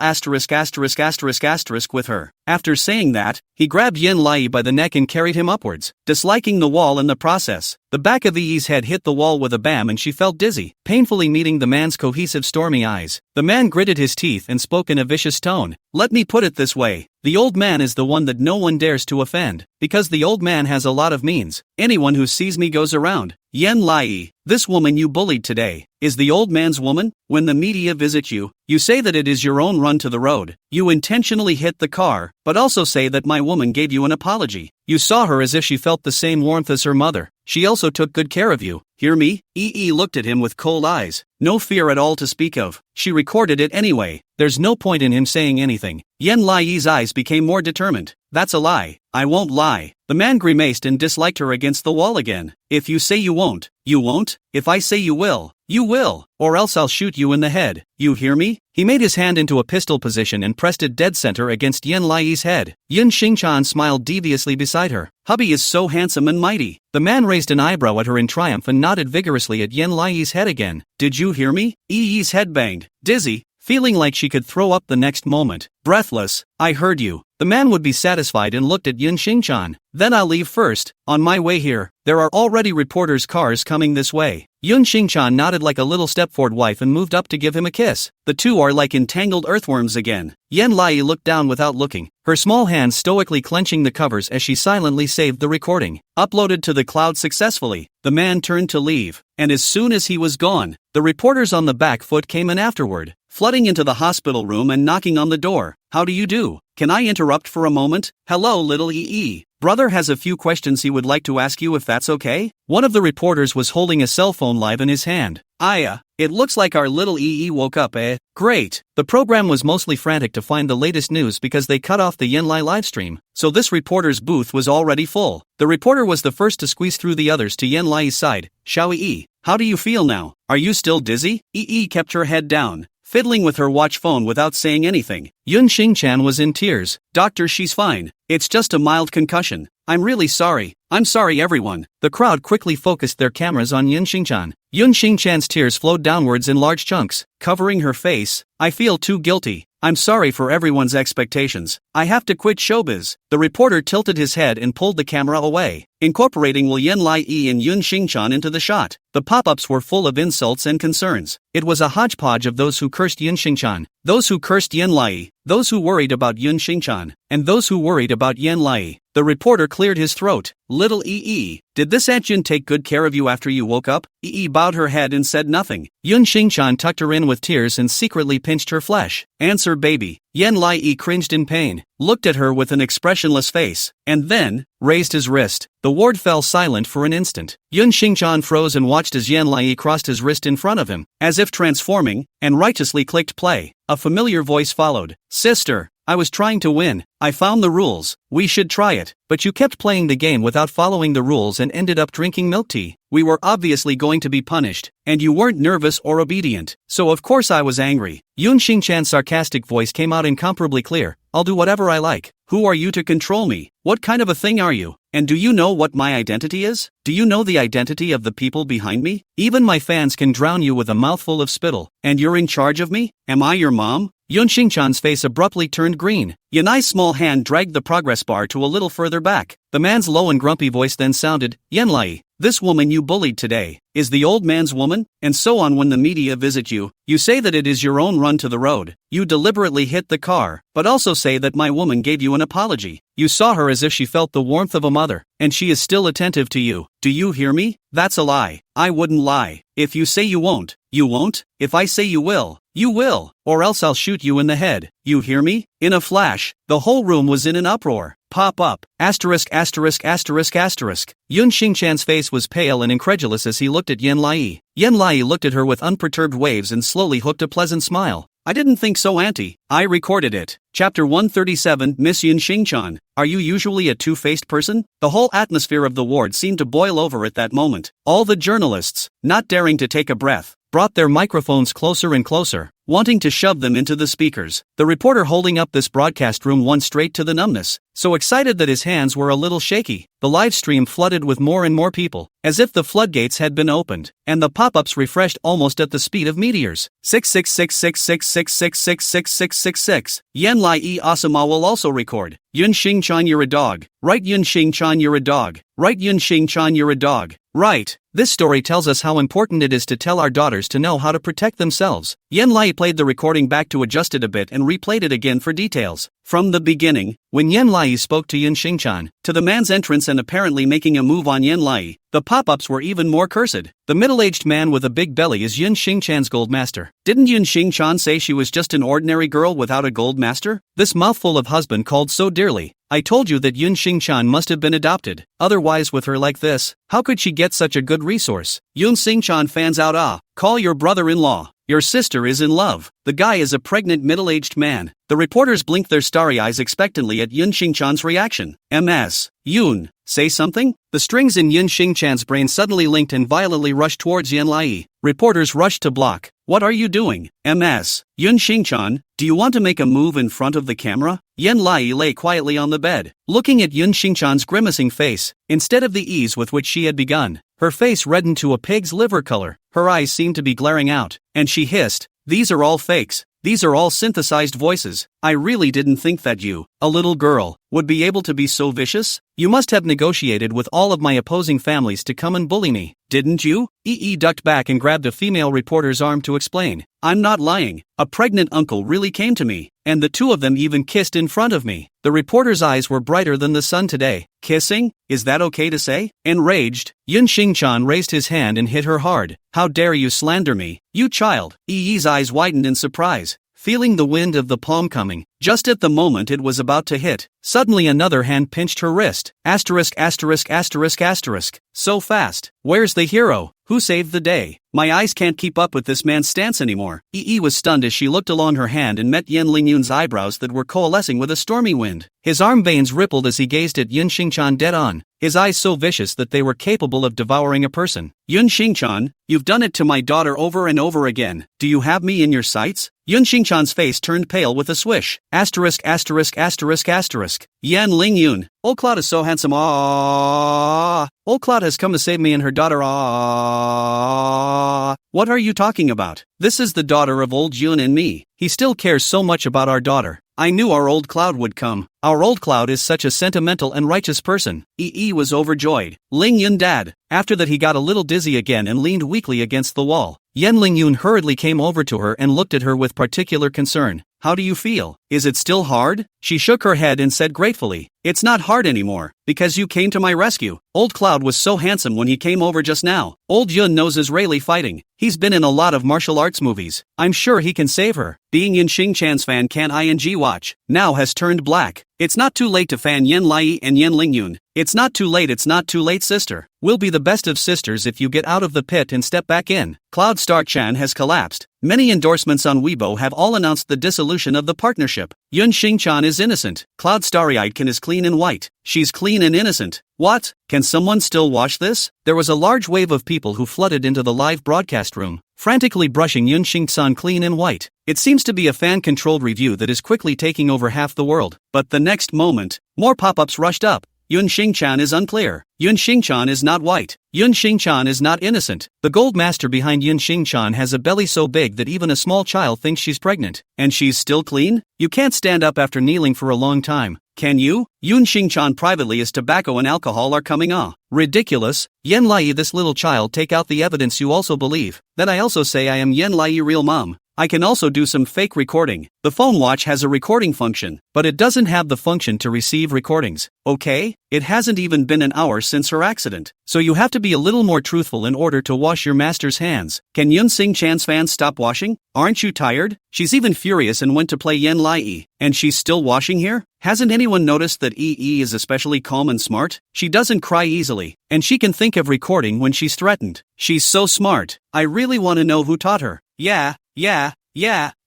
with her. After saying that, he grabbed Yan Lai by the neck and carried him upwards, disliking the wall in the process. The back of Yi's head hit the wall with a bam and she felt dizzy, painfully meeting the man's cohesive stormy eyes. The man gritted his teeth and spoke in a vicious tone. Let me put it this way. The old man is the one that no one dares to offend, because the old man has a lot of means. Anyone who sees me goes around. Yan Lai, this woman you bullied today, is the old man's woman? When the media visit you, you say that it is your own run to the road. You intentionally hit the car, but also say that my woman gave you an apology. You saw her as if she felt the same warmth as her mother. She also took good care of you. Hear me? Looked at him with cold eyes. No fear at all to speak of. She recorded it anyway. There's no point in him saying anything. Yan Lai's eyes became more determined. That's a lie. I won't lie. The man grimaced and disliked her against the wall again. If you say you won't, you won't. If I say you will, or else I'll shoot you in the head. You hear me? He made his hand into a pistol position and pressed it dead center against Yan Lai's head. Yun Xingchan smiled deviously beside her. Hubby is so handsome and mighty. The man raised an eyebrow at her in triumph and nodded vigorously at Yan Lai's head again. Did you hear me? Yi's head banged. Dizzy, feeling like she could throw up the next moment. Breathless, "I heard you." The man would be satisfied and looked at Yun Xingchan. "Then I'll leave first. On my way here, there are already reporters' cars coming this way." Yun Xingchan nodded like a little Stepford wife and moved up to give him a kiss. The two are like entangled earthworms again. Yan Lai looked down without looking, her small hands stoically clenching the covers as she silently saved the recording. Uploaded to the cloud successfully, the man turned to leave, and as soon as he was gone, the reporters on the back foot came in afterward, flooding into the hospital room and knocking on the door. "How do you do? Can I interrupt for a moment? Hello, little EE. Brother has a few questions he would like to ask you if that's okay?" One of the reporters was holding a cell phone live in his hand. It looks like our little EE woke up, eh? Great." The program was mostly frantic to find the latest news because they cut off the Yenlai livestream, so this reporter's booth was already full. The reporter was the first to squeeze through the others to Yenlai's side. "Xiao EE, how do you feel now? Are you still dizzy?" EE kept her head down, fiddling with her watch phone without saying anything. Yun Xingchan was in tears. "Doctor, she's fine. It's just a mild concussion. I'm really sorry. I'm sorry, everyone." The crowd quickly focused their cameras on Yun Xingchan. Yun Xingchan's tears flowed downwards in large chunks, covering her face. "I feel too guilty. I'm sorry for everyone's expectations. I have to quit showbiz." The reporter tilted his head and pulled the camera away, incorporating Wu Yenlai and Yun Xingchan into the shot. The pop-ups were full of insults and concerns. It was a hodgepodge of those who cursed Yun Xingchan, those who cursed Yenlai, those who worried about Yun Xingchan, and those who worried about Yenlai. The reporter cleared his throat. "Little EE, did this Aunt Yun take good care of you after you woke up?" EE bowed her head and said nothing. Yun Xingchan tucked her in with tears and secretly pinched her flesh. "Answer, baby." Yenlai cringed in pain, looked at her with an expressionless face, and then raised his wrist. The ward fell silent for an instant. Yun Xingchan froze and watched as Yenlai crossed his wrist in front of him, as if transforming, and righteously clicked play. A familiar voice followed. "Sister, I was trying to win. I found the rules. We should try it. But you kept playing the game without following the rules and ended up drinking milk tea. We were obviously going to be punished, and you weren't nervous or obedient. So of course I was angry." Yun Xingchan's sarcastic voice came out incomparably clear. "I'll do whatever I like. Who are you to control me? What kind of a thing are you? And do you know what my identity is? Do you know the identity of the people behind me? Even my fans can drown you with a mouthful of spittle, and you're in charge of me? Am I your mom?" Yun Xingchan's face abruptly turned green. Yanai's small hand dragged the progress bar to a little further back. The man's low and grumpy voice then sounded. "Yenlai, this woman you bullied today, is the old man's woman?" And so on. When the media visit you, you say that it is your own run to the road. You deliberately hit the car, but also say that my woman gave you an apology. You saw her as if she felt the warmth of a mother, and she is still attentive to you. Do you hear me? That's a lie. I wouldn't lie. If you say you won't, you won't. If I say you will, or else I'll shoot you in the head. You hear me? In a flash, the whole room was in an uproar. Pop up. Asterisk asterisk asterisk asterisk. Yun Xingchan's face was pale and incredulous as he looked at Yenlai. Yenlai looked at her with unperturbed waves and slowly hooked a pleasant smile. "I didn't think so, Auntie. I recorded it." Chapter 137. Miss Yun Xingchan, are you usually a two-faced person? The whole atmosphere of the ward seemed to boil over at that moment. All the journalists, not daring to take a breath, brought their microphones closer and closer, wanting to shove them into the speakers. The reporter holding up this broadcast room went straight to the numbness, so excited that his hands were a little shaky. The live stream flooded with more and more people, as if the floodgates had been opened, and the pop-ups refreshed almost at the speed of meteors. 6666666666666. Yenlai Asama will also record. Yun Xingchan, you're a dog. Right, Yun Xingchan, you're a dog. Right, Yun Xingchan, you're a dog. Right. This story tells us how important it is to tell our daughters to know how to protect themselves. Yenlai played the recording back to adjust it a bit and replayed it again for details. From the beginning, when Yenlai spoke to Yun Xingchan, to the man's entrance and apparently making a move on Yenlai, the pop-ups were even more cursed. The middle-aged man with a big belly is Yun Xingchan's gold master. Didn't Yun Xingchan say she was just an ordinary girl without a gold master? This mouthful of husband called so dearly. I told you that Yun Xingchan must have been adopted. Otherwise, with her like this, how could she get such a good resource? Yun Xingchan fans out. Call your brother-in-law. Your sister is in love. The guy is a pregnant middle-aged man. The reporters blinked their starry eyes expectantly at Yun Xingchan's reaction. MS. Yun, say something? The strings in Yun Xingchan's brain suddenly linked and violently rushed towards Yenlai. Reporters rushed to block. What are you doing? MS. Yun Xingchan, do you want to make a move in front of the camera? Yenlai lay quietly on the bed, looking at Yun Xingchan's grimacing face, instead of the ease with which she had begun. Her face reddened to a pig's liver color, her eyes seemed to be glaring out, and she hissed, "These are all fakes. These are all synthesized voices. I really didn't think that you, a little girl, would be able to be so vicious. You must have negotiated with all of my opposing families to come and bully me, didn't you? EE ducked back and grabbed a female reporter's arm to explain. I'm not lying. A pregnant uncle really came to me, and the two of them even kissed in front of me. The reporter's eyes were brighter than the sun today. Kissing? Is that okay to say? Enraged, Yun Xingchan raised his hand and hit her hard. How dare you slander me, you child? EE's eyes widened in surprise, feeling the wind of the palm coming. Just at the moment it was about to hit, suddenly another hand pinched her wrist. Asterisk asterisk asterisk asterisk. So fast. Where's the hero? Who saved the day? My eyes can't keep up with this man's stance anymore. EE was stunned as she looked along her hand and met Yen Lingyun's eyebrows that were coalescing with a stormy wind. His arm veins rippled as he gazed at Yun Xingchan dead on, his eyes so vicious that they were capable of devouring a person. Yun Xingchan, you've done it to my daughter over and over again. Do you have me in your sights? Yun Xingchan's face turned pale with a swish. Asterisk asterisk asterisk asterisk. Yan Lingyun, old Cloud is so handsome. Ah, old Cloud has come to save me and her daughter. Ah, what are you talking about? This is the daughter of old Yun and me. He still cares so much about our daughter. I knew our old Cloud would come. Our old Cloud is such a sentimental and righteous person. EE was overjoyed. Lingyun dad. After that he got a little dizzy again and leaned weakly against the wall. Yen Lingyun hurriedly came over to her and looked at her with particular concern. How do you feel? Is it still hard? She shook her head and said gratefully, it's not hard anymore, because you came to my rescue. Old Cloud was so handsome when he came over just now. Old Yun knows Israeli fighting. He's been in a lot of martial arts movies. I'm sure he can save her. Being Yin Xingchan's fan can ing watch. Now has turned black. It's not too late to fan Yen Lai and Yen Lingyun. It's not too late sister. We'll be the best of sisters if you get out of the pit and step back in. Cloud Star-chan has collapsed. Many endorsements on Weibo have all announced the dissolution of the partnership. Yun Xingchan is innocent. Cloud Starry-Eyed is clean and white. She's clean and innocent. What? Can someone still watch this? There was a large wave of people who flooded into the live broadcast room, frantically brushing Yun Xingchan clean and white. It seems to be a fan-controlled review that is quickly taking over half the world. But the next moment, more pop-ups rushed up. Yun Xingchan is unclear. Yun Xingchan is not white. Yun Xingchan is not innocent. The gold master behind Yun Xingchan has a belly so big that even a small child thinks she's pregnant. And she's still clean? You can't stand up after kneeling for a long time, can you? Yun Xingchan privately as tobacco and alcohol are coming off. Ridiculous. Yen Lai, this little child, take out the evidence you also believe. Then I also say I am Yen Lai real mom. I can also do some fake recording. The phone watch has a recording function, but it doesn't have the function to receive recordings, okay? It hasn't even been an hour since her accident, so you have to be a little more truthful in order to wash your master's hands. Can Yun Xingchan's fans stop washing? Aren't you tired? She's even furious and went to play Yen Lai, and she's still washing here? Hasn't anyone noticed that EE is especially calm and smart? She doesn't cry easily, and she can think of recording when she's threatened. She's so smart. I really want to know who taught her. Yeah,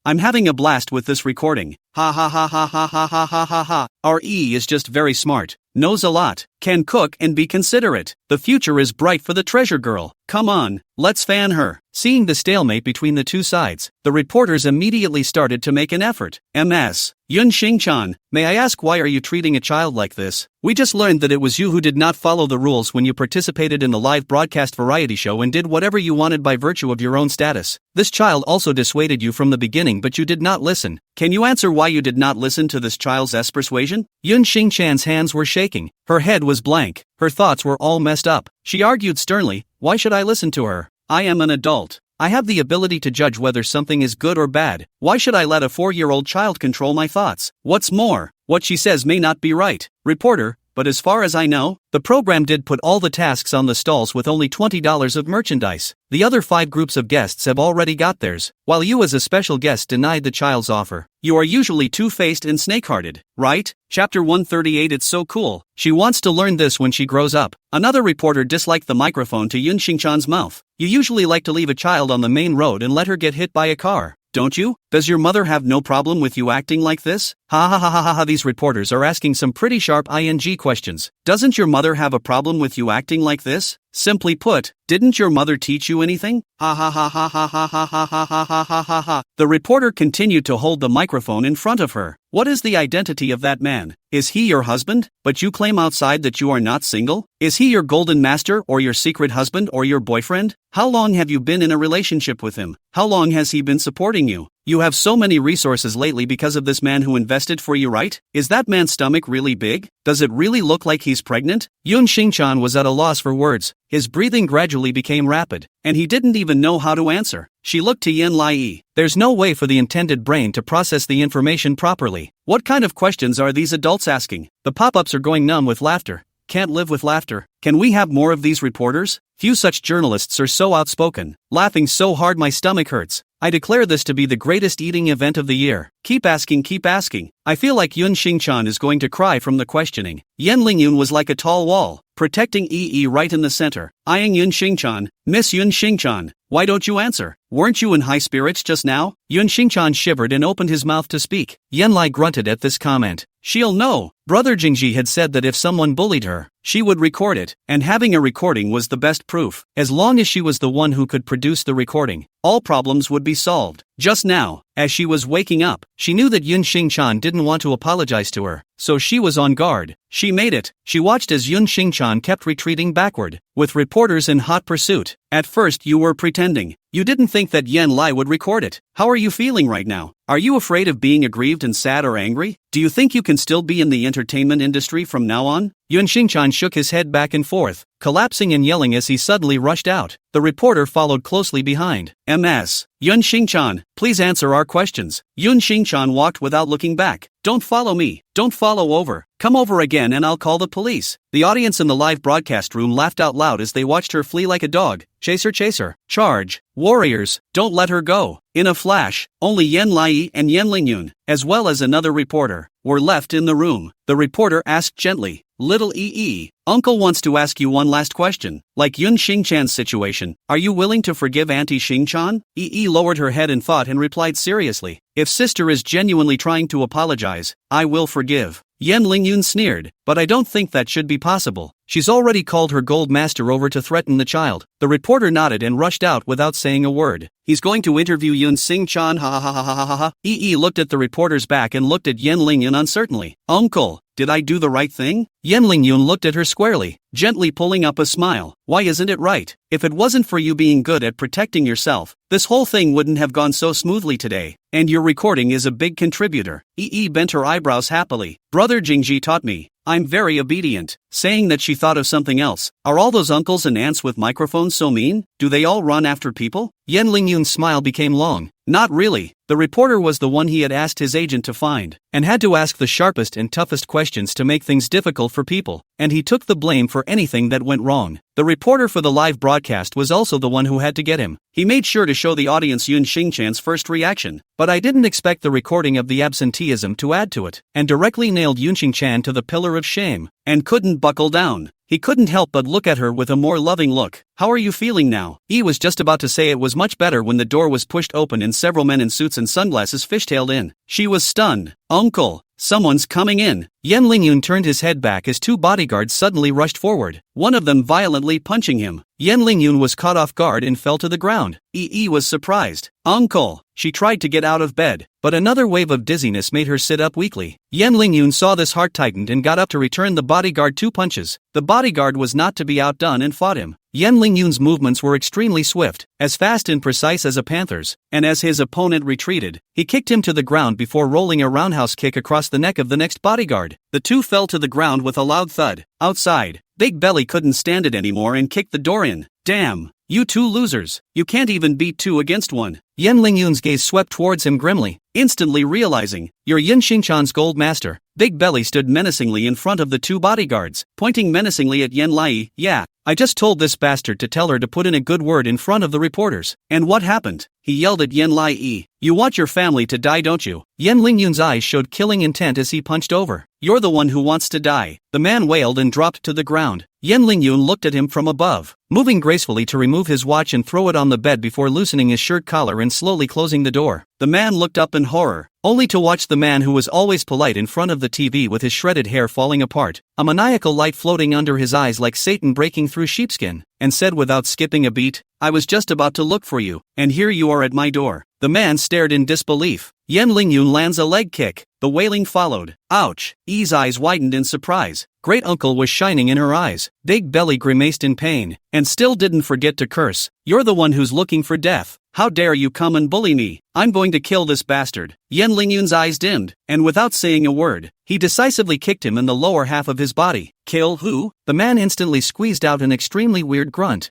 I'm having a blast with this recording. Ha ha ha ha ha ha ha ha ha ha. Our E is just very smart, knows a lot, can cook and be considerate. The future is bright for the treasure girl. Come on, let's fan her. Seeing the stalemate between the two sides, the reporters immediately started to make an effort. MS. Yun Xingchan, may I ask why are you treating a child like this? We just learned that it was you who did not follow the rules when you participated in the live broadcast variety show and did whatever you wanted by virtue of your own status. This child also dissuaded you from the beginning but you did not listen. Can you answer why you did not listen to this child's persuasion? Yun Xingchan's hands were shaking. Her head was blank. Her thoughts were all messed up. She argued sternly, why should I listen to her? I am an adult. I have the ability to judge whether something is good or bad. Why should I let a 4-year-old child control my thoughts? What's more, what she says may not be right. Reporter, but as far as I know, the program did put all the tasks on the stalls with only $20 of merchandise. The other 5 groups of guests have already got theirs, while you as a special guest denied the child's offer. You are usually two-faced and snake-hearted, right? Chapter 138. It's so cool. She wants to learn this when she grows up. Another reporter disliked the microphone to Yun Xingchan's mouth. You usually like to leave a child on the main road and let her get hit by a car, don't you? Does your mother have no problem with you acting like this? Ha ha ha ha ha ha. These reporters are asking some pretty sharp ing questions. Doesn't your mother have a problem with you acting like this? Simply put, didn't your mother teach you anything? Ha ha ha ha ha ha ha ha ha ha ha ha ha ha. The reporter continued to hold the microphone in front of her. What is the identity of that man? Is he your husband? But you claim outside that you are not single? Is he your golden master or your secret husband or your boyfriend? How long have you been in a relationship with him? How long has he been supporting you? You have so many resources lately because of this man who invested for you, right? Is that man's stomach really big? Does it really look like he's pregnant? Yun Xingchan was at a loss for words. His breathing gradually became rapid, and he didn't even know how to answer. She looked to Yen Lai. There's no way for the intended brain to process the information properly. What kind of questions are these adults asking? The pop-ups are going numb with laughter. Can't live with laughter. Can we have more of these reporters? Few such journalists are so outspoken. Laughing so hard my stomach hurts. I declare this to be the greatest eating event of the year. Keep asking, keep asking. I feel like Yun Xingchan is going to cry from the questioning. Yen Lingyun was like a tall wall, protecting Yi right in the center. Eyeing Yun Xingchan. Miss Yun Xingchan, why don't you answer? Weren't you in high spirits just now? Yun Xingchan shivered and opened his mouth to speak. Yen Lai grunted at this comment. She'll know. Brother Jingji had said that if someone bullied her, she would record it, and having a recording was the best proof. As long as she was the one who could produce the recording, all problems would be solved. Just now, as she was waking up, she knew that Yun Xingchan didn't want to apologize to her, so she was on guard. She made it. She watched as Yun Xingchan kept retreating backward, with reporters in hot pursuit. At first you were pretending. You didn't think that Yen Lai would record it. How are you feeling right now? Are you afraid of being aggrieved and sad or angry? Do you think you can still be in the entertainment industry from now on? Yun Xingchan shook his head back and forth, collapsing and yelling as he suddenly rushed out. The reporter followed closely behind. MS. Yun Xingchan, please answer our questions. Yun Xingchan walked without looking back. Don't follow me. Don't follow over. Come over again and I'll call the police. The audience in the live broadcast room laughed out loud as they watched her flee like a dog. Chase her, chase her. Charge. Warriors, don't let her go. In a flash, only Yen Lai and Yen Lingyun, as well as another reporter, were left in the room. The reporter asked gently, Little Yi, Uncle wants to ask you one last question. Like Yun Xingchan's situation, are you willing to forgive Auntie Xingchan? Yi lowered her head in thought and replied seriously, if sister is genuinely trying to apologize, I will forgive. Yen Lingyun sneered, but I don't think that should be possible. She's already called her gold master over to threaten the child. The reporter nodded and rushed out without saying a word. He's going to interview Yun Xingchan, ha ha ha ha ha ha ha. Yi looked at the reporter's back and looked at Yen Lingyun uncertainly. Uncle, did I do the right thing? Yen Lingyun looked at her squarely, gently pulling up a smile. Why isn't it right? If it wasn't for you being good at protecting yourself, this whole thing wouldn't have gone so smoothly today. And your recording is a big contributor. Yi bent her eyebrows happily. Brother Jingji taught me. I'm very obedient. Saying that she thought of something else. Are all those uncles and aunts with microphones so mean? Do they all run after people? Yen Lingyun's smile became long. Not really. The reporter was the one he had asked his agent to find, and had to ask the sharpest and toughest questions to make things difficult for people, and he took the blame for anything that went wrong. The reporter for the live broadcast was also the one who had to get him. He made sure to show the audience Yun Xingchan's first reaction, but I didn't expect the recording of the absenteeism to add to it, and directly nailed Yun Xingchan to the pillar of shame, and couldn't buckle down. He couldn't help but look at her with a more loving look. How are you feeling now? He was just about to say it was much better when the door was pushed open and several men in suits and sunglasses fishtailed in. She was stunned. Uncle, someone's coming in. Yen Lingyun turned his head back as two bodyguards suddenly rushed forward, one of them violently punching him. Yen Lingyun was caught off guard and fell to the ground. Yi was surprised. Uncle! She tried to get out of bed, but another wave of dizziness made her sit up weakly. Yen Lingyun saw this, heart tightened and got up to return the bodyguard 2 punches. The bodyguard was not to be outdone and fought him. Yen Lingyun's movements were extremely swift, as fast and precise as a panther's, and as his opponent retreated, he kicked him to the ground before rolling a roundhouse kick across the neck of the next bodyguard. The two fell to the ground with a loud thud. Outside, Big Belly couldn't stand it anymore and kicked the door in. Damn, you two losers. You can't even beat 2 against 1. Yen Lingyun's gaze swept towards him grimly, instantly realizing, you're Yun Xingchan's gold master. Big Belly stood menacingly in front of the 2 bodyguards, pointing menacingly at Yen Lai. Yeah, I just told this bastard to tell her to put in a good word in front of the reporters. And what happened? He yelled at Yen Lai. You want your family to die, don't you? Yen Lingyun's eyes showed killing intent as he punched over. You're the one who wants to die. The man wailed and dropped to the ground. Yen Lingyun looked at him from above, moving gracefully to remove his watch and throw it on the bed before loosening his shirt collar and slowly closing the door. The man looked up in horror, only to watch the man who was always polite in front of the TV with his shredded hair falling apart, a maniacal light floating under his eyes like Satan breaking through sheepskin, and said without skipping a beat, I was just about to look for you, and here you are at my door. The man stared in disbelief. Yen Lingyun lands a leg kick. The wailing followed. Ouch! Yi's eyes widened in surprise. Great uncle was shining in her eyes. Big Belly grimaced in pain, and still didn't forget to curse. You're the one who's looking for death. How dare you come and bully me? I'm going to kill this bastard. Yan Lingyun's eyes dimmed, and without saying a word, he decisively kicked him in the lower half of his body. Kill who? The man instantly squeezed out an extremely weird grunt.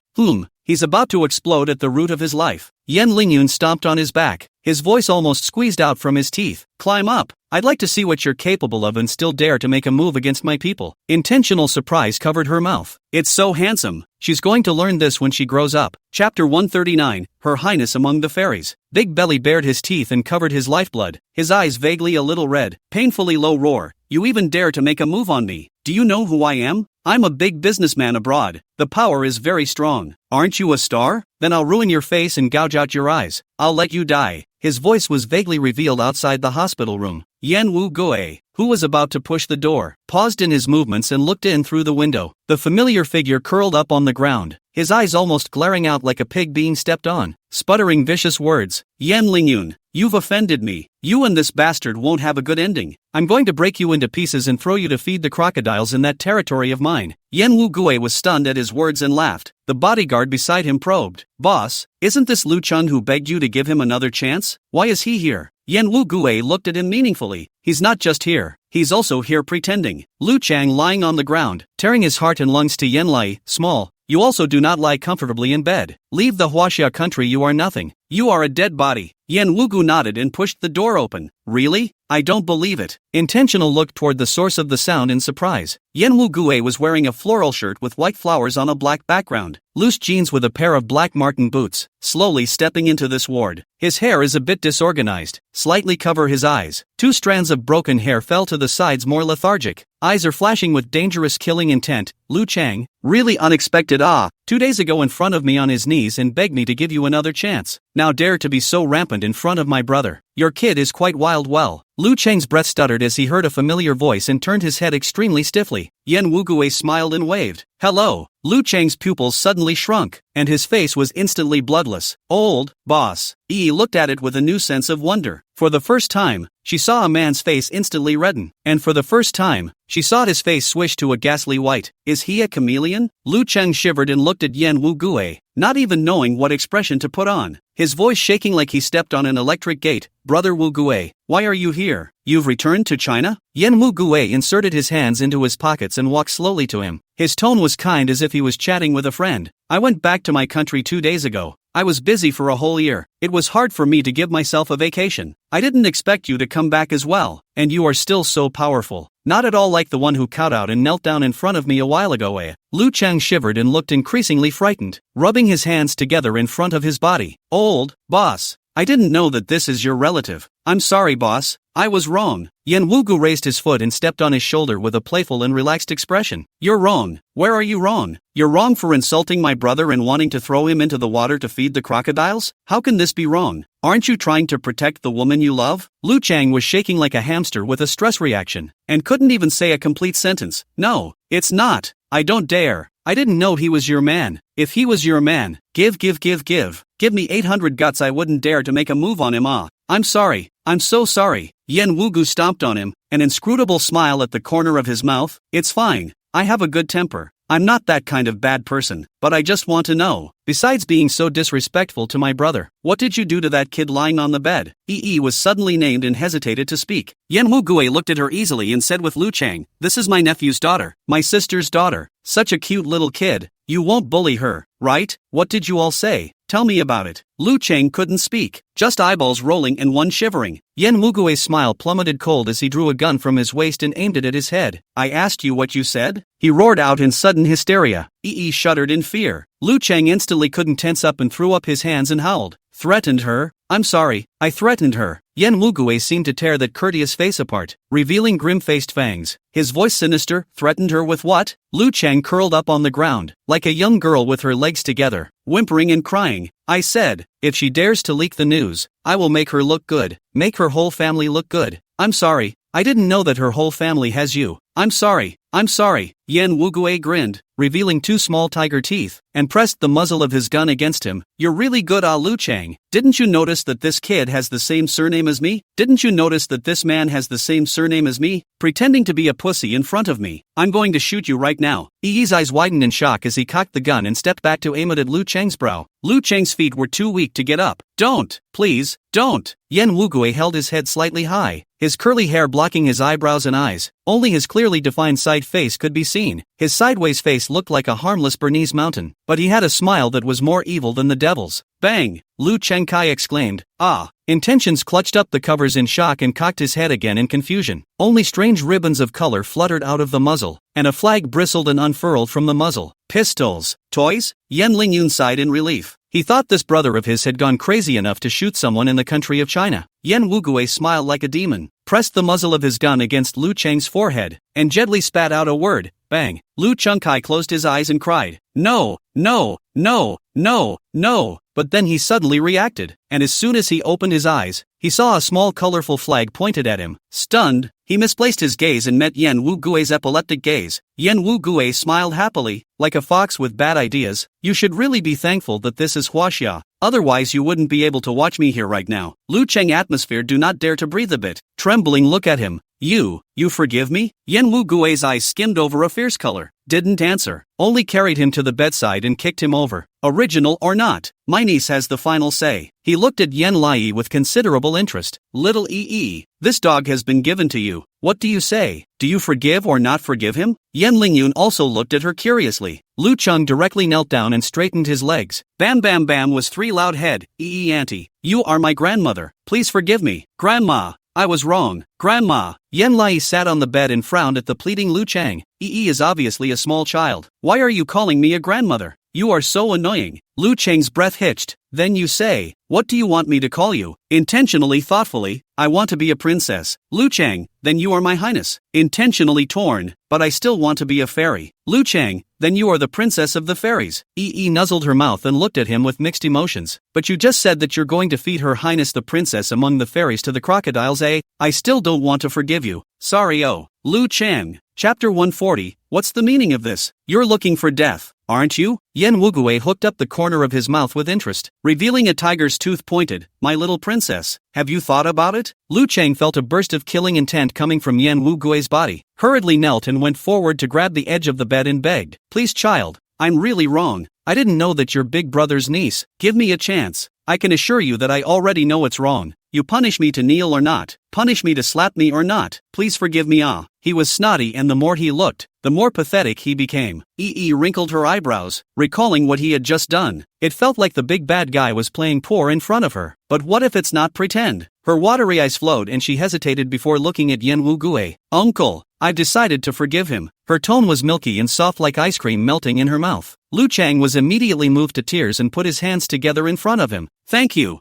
He's about to explode at the root of his life. Yan Lingyun stomped on his back, his voice almost squeezed out from his teeth. Climb up. I'd like to see what you're capable of and still dare to make a move against my people. Intentional surprise covered her mouth. It's so handsome. She's going to learn this when she grows up. Chapter 139, Her Highness Among the Fairies. Big Belly bared his teeth and covered his lifeblood, his eyes vaguely a little red. Painfully low roar. You even dare to make a move on me? Do you know who I am? I'm a big businessman abroad. The power is very strong. Aren't you a star? Then I'll ruin your face and gouge out your eyes. I'll let you die. His voice was vaguely revealed outside the hospital room. Yan Wu Gue, who was about to push the door, paused in his movements and looked in through the window. The familiar figure curled up on the ground, his eyes almost glaring out like a pig being stepped on, sputtering vicious words. Yan Lingyun, you've offended me. You and this bastard won't have a good ending. I'm going to break you into pieces and throw you to feed the crocodiles in that territory of mine. Yan Wu Gue was stunned at his words and laughed. The bodyguard beside him probed. Boss, isn't this Lu Chun who begged you to give him another chance? Why is he here? Yan Wu Gue looked at him meaningfully. He's not just here, he's also here pretending. Lu Chang lying on the ground, tearing his heart and lungs to Yan Lai, small. You also do not lie comfortably in bed. Leave the Huaxia country, you are nothing. You are a dead body. Yan Wugu nodded and pushed the door open. Really? I don't believe it. Intentional looked toward the source of the sound in surprise. Yan Wugue was wearing a floral shirt with white flowers on a black background, loose jeans with a pair of black marten boots, slowly stepping into this ward. His hair is a bit disorganized, slightly cover his eyes. 2 strands of broken hair fell to the sides more lethargic. Eyes are flashing with dangerous killing intent. Lu Chang, really unexpected. 2 days ago in front of me on his knees and begged me to give you another chance. Now dare to be so rampant in front of my brother. Your kid is quite wild. Well, Lu Chang's breath stuttered as he heard a familiar voice and turned his head extremely stiffly. Yan Wugue smiled and waved. Hello. Lu Chang's pupils suddenly shrunk, and his face was instantly bloodless. Old, boss. Yi looked at it with a new sense of wonder. For the first time, she saw a man's face instantly redden, and for the first time, she saw his face swish to a ghastly white. Is he a chameleon? Lu Chang shivered and looked at Yan Wugue, not even knowing what expression to put on. His voice shaking like he stepped on an electric gate. Brother Wugue, why are you here? You've returned to China? Yan Wugue inserted his hands into his pockets and walked slowly to him. His tone was kind as if he was chatting with a friend. I went back to my country 2 days ago. I was busy for a whole year. It was hard for me to give myself a vacation. I didn't expect you to come back as well, and you are still so powerful. Not at all like the one who kowtowed and knelt down in front of me a while ago. Lu Chang shivered and looked increasingly frightened, rubbing his hands together in front of his body. Old, boss. I didn't know that this is your relative. I'm sorry, boss. I was wrong. Yan Wugu raised his foot and stepped on his shoulder with a playful and relaxed expression. You're wrong. Where are you wrong? You're wrong for insulting my brother and wanting to throw him into the water to feed the crocodiles? How can this be wrong? Aren't you trying to protect the woman you love? Lu Chang was shaking like a hamster with a stress reaction, and couldn't even say a complete sentence. No, it's not. I don't dare. I didn't know he was your man. If he was your man, give me 800 guts. I wouldn't dare to make a move on him. I'm sorry. I'm so sorry. Yan Wugu stomped on him, an inscrutable smile at the corner of his mouth. It's fine. I have a good temper. I'm not that kind of bad person, but I just want to know, besides being so disrespectful to my brother, what did you do to that kid lying on the bed? Yi was suddenly named and hesitated to speak. Yan Wugue looked at her easily and said with Lu Chang, this is my nephew's daughter, my sister's daughter. Such a cute little kid. You won't bully her, right? What did you all say? Tell me about it. Lu Chang couldn't speak, just eyeballs rolling and one shivering. Yan Wugue's smile plummeted cold as he drew a gun from his waist and aimed it at his head. I asked you what you said? He roared out in sudden hysteria. Yi shuddered in fear. Lu Chang instantly couldn't tense up and threw up his hands and howled. Threatened her? I'm sorry, I threatened her. Yan Wugue seemed to tear that courteous face apart, revealing grim-faced fangs. His voice sinister. Threatened her with what? Lu Chang curled up on the ground, like a young girl with her legs together, whimpering and crying. I said, if she dares to leak the news, I will make her look good, make her whole family look good. I'm sorry, I didn't know that her whole family has you. I'm sorry, Yen Wugue grinned, revealing two small tiger teeth, and pressed the muzzle of his gun against him. You're really good, Lu Chang. Didn't you notice that this kid has the same surname as me? Didn't you notice that this man has the same surname as me? Pretending to be a pussy in front of me. I'm going to shoot you right now. Yi's eyes widened in shock as he cocked the gun and stepped back to aim it at Lu Chang's brow. Lu Chang's feet were too weak to get up. Don't, please, don't. Yen Wugue held his head slightly high, his curly hair blocking his eyebrows and eyes. Only his clearly defined side face could be seen. His sideways face looked like a harmless Bernese mountain, but he had a smile that was more evil than the devil's. Bang! Lu Chengkai exclaimed. Ah! Intentions clutched up the covers in shock and cocked his head again in confusion. Only strange ribbons of color fluttered out of the muzzle, and a flag bristled and unfurled from the muzzle. Pistols? Toys? Yen Lingyun sighed in relief. He thought this brother of his had gone crazy enough to shoot someone in the country of China. Yen Wugue smiled like a demon, pressed the muzzle of his gun against Lu Cheng's forehead, and gently spat out a word. Bang! Lu Chengkai closed his eyes and cried, "No, no, no, no, no!" But then he suddenly reacted, and as soon as he opened his eyes, he saw a small colorful flag pointed at him. Stunned, he misplaced his gaze and met Yen Wugue's epileptic gaze. Yen Wugue smiled happily, like a fox with bad ideas. You should really be thankful that this is Huaxia, otherwise you wouldn't be able to watch me here right now. Lu Cheng atmosphere do not dare to breathe a bit. Trembling look at him. You forgive me? Yen Wugue's eyes skimmed over a fierce color. Didn't answer, only carried him to the bedside and kicked him over. Original or not, my niece has the final say. He looked at Yen Lai with considerable interest. Little Ee, this dog has been given to you. What do you say? Do you forgive or not forgive him? Yen Lingyun also looked at her curiously. Lu Cheng directly knelt down and straightened his legs. Bam bam bam was three loud head. Ee auntie, you are my grandmother. Please forgive me. Grandma, I was wrong. Grandma. Yen Lai sat on the bed and frowned at the pleading Lu Cheng. Ee is obviously a small child. Why are you calling me a grandmother? You are so annoying. Lu Cheng's breath hitched. Then you say, what do you want me to call you? Intentionally thoughtfully, I want to be a princess. Lu Cheng, then you are my highness. Intentionally torn, but I still want to be a fairy. Lu Cheng, then you are the princess of the fairies. Ee nuzzled her mouth and looked at him with mixed emotions. But you just said that you're going to feed her highness the princess among the fairies to the crocodiles, eh? I still don't want to forgive you. Sorry. Oh. Lu Cheng. Chapter 140, what's the meaning of this? You're looking for death, aren't you? Yen Wugue hooked up the corner of his mouth with interest, revealing a tiger's tooth pointed. My little princess, have you thought about it? Lu Cheng felt a burst of killing intent coming from Yen Wugue's body, hurriedly knelt and went forward to grab the edge of the bed and begged. Please child, I'm really wrong. I didn't know that you're big brother's niece. Give me a chance. I can assure you that I already know it's wrong. You punish me to kneel or not. Punish me to slap me or not. Please forgive me. He was snotty, and the more he looked, the more pathetic he became. Ee wrinkled her eyebrows, recalling what he had just done. It felt like the big bad guy was playing poor in front of her. But what if it's not pretend? Her watery eyes flowed and she hesitated before looking at Yen Wugue. Uncle, I've decided to forgive him. Her tone was milky and soft like ice cream melting in her mouth. Lu Cheng was immediately moved to tears and put his hands together in front of him. Thank you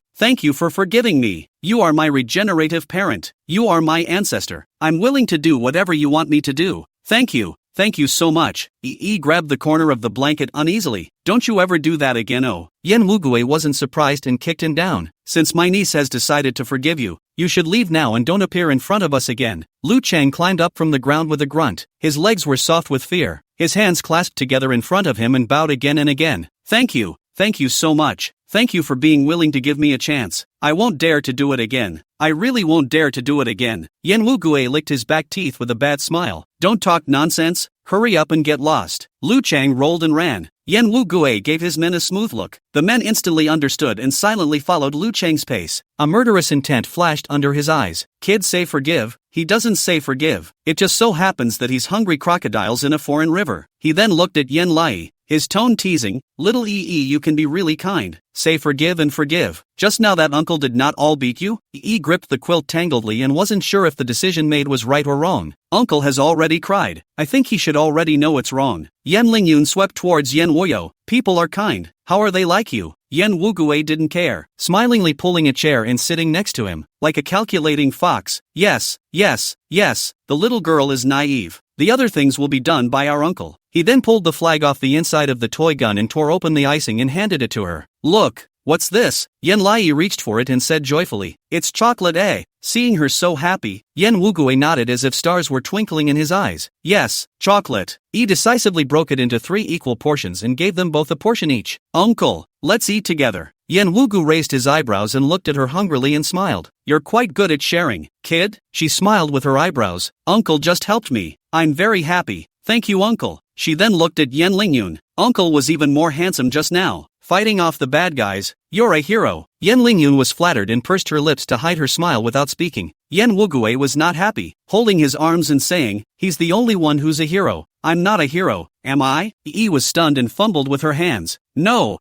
for forgiving me. You are my regenerative parent. You are my ancestor. I'm willing to do whatever you want me to do. Thank you so much. Ee grabbed the corner of the blanket uneasily. Don't you ever do that again. Oh. Yen Wugue wasn't surprised and kicked him down. Since my niece has decided to forgive you, you should leave now and don't appear in front of us again. Lu Cheng climbed up from the ground with a grunt. His legs were soft with fear. His hands clasped together in front of him and bowed again and again. Thank you so much. Thank you for being willing to give me a chance. I won't dare to do it again. I really won't dare to do it again. Yen Wugue licked his back teeth with a bad smile. Don't talk nonsense. Hurry up and get lost. Lu Cheng rolled and ran. Yen Wugue gave his men a smooth look. The men instantly understood and silently followed Lu Cheng's pace. A murderous intent flashed under his eyes. Kids say forgive. He doesn't say forgive. It just so happens that he's hungry crocodiles in a foreign river. He then looked at Yen Lai, his tone teasing. Little Ee, you can be really kind. Say forgive and forgive. Just now that uncle did not all beat you? Ee gripped the quilt tangledly and wasn't sure if the decision made was right or wrong. Uncle has already cried. I think he should already know it's wrong. Yen Lingyun swept towards Yen Wuyo. People are kind. How are they like you? Yen Wugue didn't care, smilingly pulling a chair and sitting next to him, like a calculating fox. Yes, the little girl is naive. The other things will be done by our uncle. He then pulled the flag off the inside of the toy gun and tore open the icing and handed it to her. Look, What's this? Yen Lai reached for it and said joyfully, "It's chocolate, eh?" Seeing her so happy, Yen Wugue nodded as if stars were twinkling in his eyes. "Yes, chocolate." He decisively broke it into 3 equal portions and gave them both a portion each. "Uncle, let's eat together." Yen Wugu raised his eyebrows and looked at her hungrily and smiled. "You're quite good at sharing, kid." She smiled with her eyebrows. "Uncle just helped me. I'm very happy. Thank you, Uncle." She then looked at Yen Lingyun. Uncle was even more handsome just now, fighting off the bad guys. "You're a hero." Yen Lingyun was flattered and pursed her lips to hide her smile without speaking. Yen Wugue was not happy, holding his arms and saying, "He's the only one who's a hero. I'm not a hero, am I?" Yi was stunned and fumbled with her hands. No,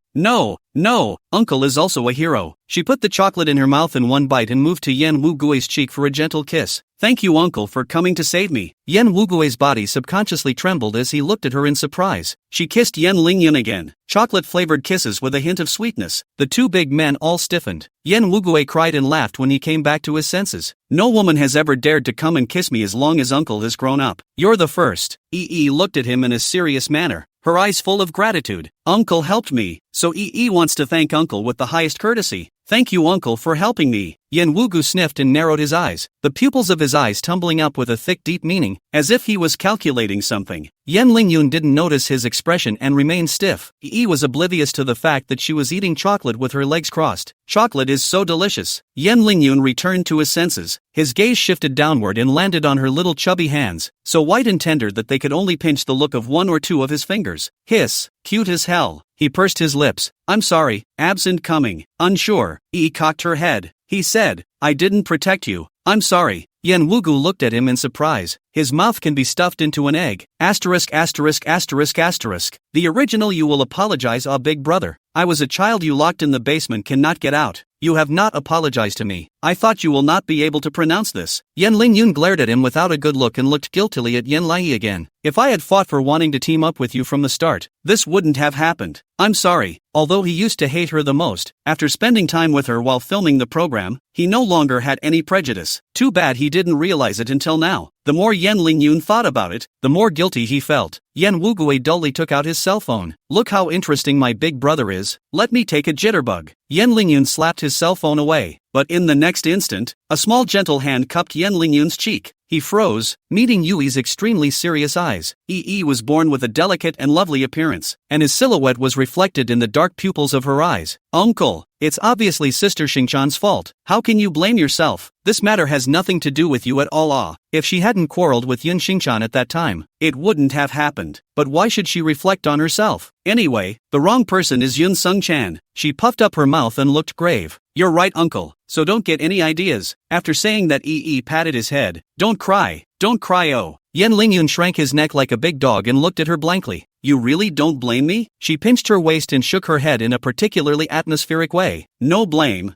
Uncle is also a hero." She put the chocolate in her mouth in one bite and moved to Yen Wugue's cheek for a gentle kiss. "Thank you, Uncle, for coming to save me." Yen Wugue's body subconsciously trembled as he looked at her in surprise. She kissed Yen Lingyun again, chocolate-flavored kisses with a hint of sweetness. The 2 big men all stiffened. Yen Wugue cried and laughed when he came back to his senses. "No woman has ever dared to come and kiss me as long as Uncle has grown up. You're the first." Yi looked at him in a serious manner, her eyes full of gratitude. "Uncle helped me, so Yi wants to thank Uncle with the highest courtesy." "Thank you, Uncle, for helping me." Yen Wugu sniffed and narrowed his eyes, the pupils of his eyes tumbling up with a thick deep meaning, as if he was calculating something. Yen Lingyun didn't notice his expression and remained stiff. Yi was oblivious to the fact that she was eating chocolate with her legs crossed. "Chocolate is so delicious." Yen Lingyun returned to his senses. His gaze shifted downward and landed on her little chubby hands, so white and tender that they could only pinch the look of 1 or 2 of his fingers. "Hiss, cute as hell." He pursed his lips. "I'm sorry, absent coming." Unsure, Yi cocked her head. He said, "I didn't protect you. I'm sorry." Yen Wugu looked at him in surprise. His mouth can be stuffed into an egg. Asterisk. The original "You will apologize, big brother. I was a child you locked in the basement, cannot get out. You have not apologized to me. I thought you will not be able to pronounce this." Yen Lingyun glared at him without a good look and looked guiltily at Yen Lai again. "If I had fought for wanting to team up with you from the start, this wouldn't have happened. I'm sorry." Although he used to hate her the most, after spending time with her while filming the program, he no longer had any prejudice. Too bad he didn't realize it until now. The more Yen Lingyun thought about it, the more guilty he felt. Yen Wugue dully took out his cell phone. "Look how interesting my big brother is. Let me take a jitterbug." Yen Lingyun slapped his cell phone away, but in the next instant, a small gentle hand cupped Yen Lingyun's cheek. He froze, meeting Yui's extremely serious eyes. Yi was born with a delicate and lovely appearance, and his silhouette was reflected in the dark pupils of her eyes. "Uncle, it's obviously Sister Xingchan's fault. How can you blame yourself? This matter has nothing to do with you at all. If she hadn't quarreled with Yun Xingchan at that time, it wouldn't have happened. But why should she reflect on herself? Anyway, the wrong person is Yun Sung Chan." She puffed up her mouth and looked grave. "You're right, Uncle, so don't get any ideas." After saying that, Yi patted his head. Don't cry, oh." Yen Lingyun shrank his neck like a big dog and looked at her blankly. "You really don't blame me?" She pinched her waist and shook her head in a particularly atmospheric way. No blame.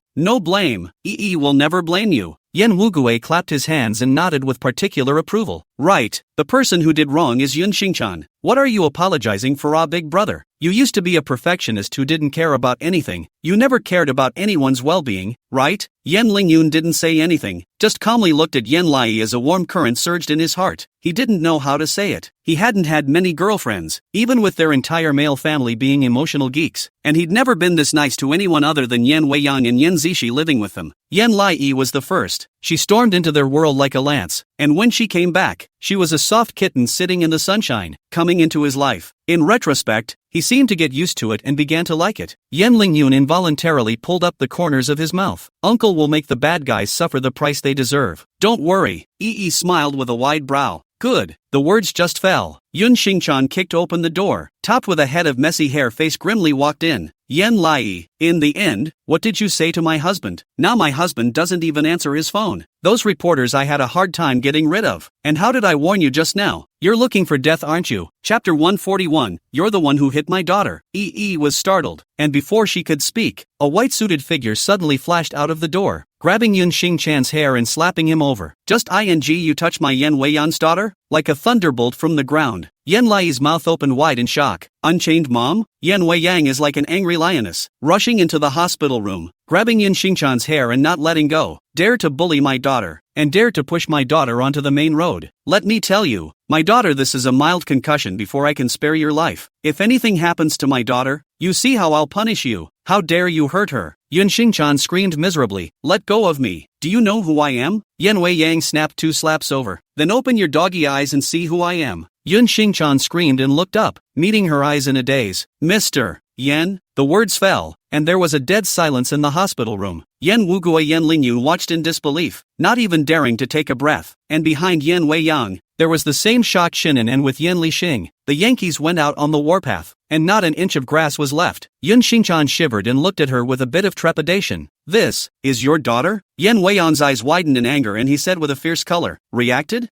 Yi will never blame you." Yen Wugue clapped his hands and nodded with particular approval. "Right, the person who did wrong is Yun Xingchan. What are you apologizing for, big brother? You used to be a perfectionist who didn't care about anything. You never cared about anyone's well-being, right?" Yen Lingyun didn't say anything, just calmly looked at Yen Lai as a warm current surged in his heart. He didn't know how to say it. He hadn't had many girlfriends, even with their entire male family being emotional geeks, and he'd never been this nice to anyone other than Yen Weiyang and Yen Zishi living with them. Yen Lai was the first. She stormed into their world like a lance, and when she came back, she was a soft kitten sitting in the sunshine, coming into his life. In retrospect, he seemed to get used to it and began to like it. Yen Lingyun involuntarily pulled up the corners of his mouth. "Uncle will make the bad guys suffer the price they deserve. Don't worry." Yi smiled with a wide brow. "Good." The words just fell. Yun Xingchan kicked open the door. Topped with a head of messy hair, face grimly walked in. "Yen Lai, in the end, what did you say to my husband? Now my husband doesn't even answer his phone. Those reporters I had a hard time getting rid of. And how did I warn you just now? You're looking for death, aren't you?" Chapter 141, "You're the one who hit my daughter." Yi was startled, and before she could speak, a white-suited figure suddenly flashed out of the door, grabbing Yun Xingchan's hair and slapping him over. "Just you touch my Yen Weiyang's daughter?" Like a thunderbolt from the ground, Yen Lai's mouth opened wide in shock. "Unchained Mom?" Yen Weiyang is like an angry lioness, rushing into the hospital room, grabbing Yun Xingchan's hair and not letting go. "Dare to bully my daughter, and dare to push my daughter onto the main road. Let me tell you, my daughter, this is a mild concussion before I can spare your life. If anything happens to my daughter, you see how I'll punish you." How dare you hurt her? Yun Xingchan screamed miserably. Let go of me. Do you know who I am? Yan Wei Yang snapped 2 slaps over. Then open your doggy eyes and see who I am. Yun Xingchan screamed and looked up, meeting her eyes in a daze. Mr. Yan. The words fell, and there was a dead silence in the hospital room. Yan Wuguo Yan Lingyun watched in disbelief, not even daring to take a breath, and behind Yan Wei Yang, there was the same shocked Shinan, and with Yan Lixing, the Yankees went out on the warpath, and not an inch of grass was left. Yun Xingchan shivered and looked at her with a bit of trepidation. This is your daughter? Yan Weiyan's eyes widened in anger and he said with a fierce color, reacted?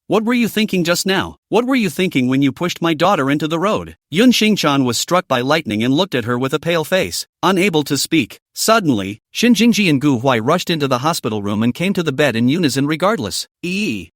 What were you thinking just now? What were you thinking when you pushed my daughter into the road? Yun Xingchan was struck by lightning and looked at her with a pale face, unable to speak. Suddenly, Xin Jingji and Gu Huai rushed into the hospital room and came to the bed in unison regardless.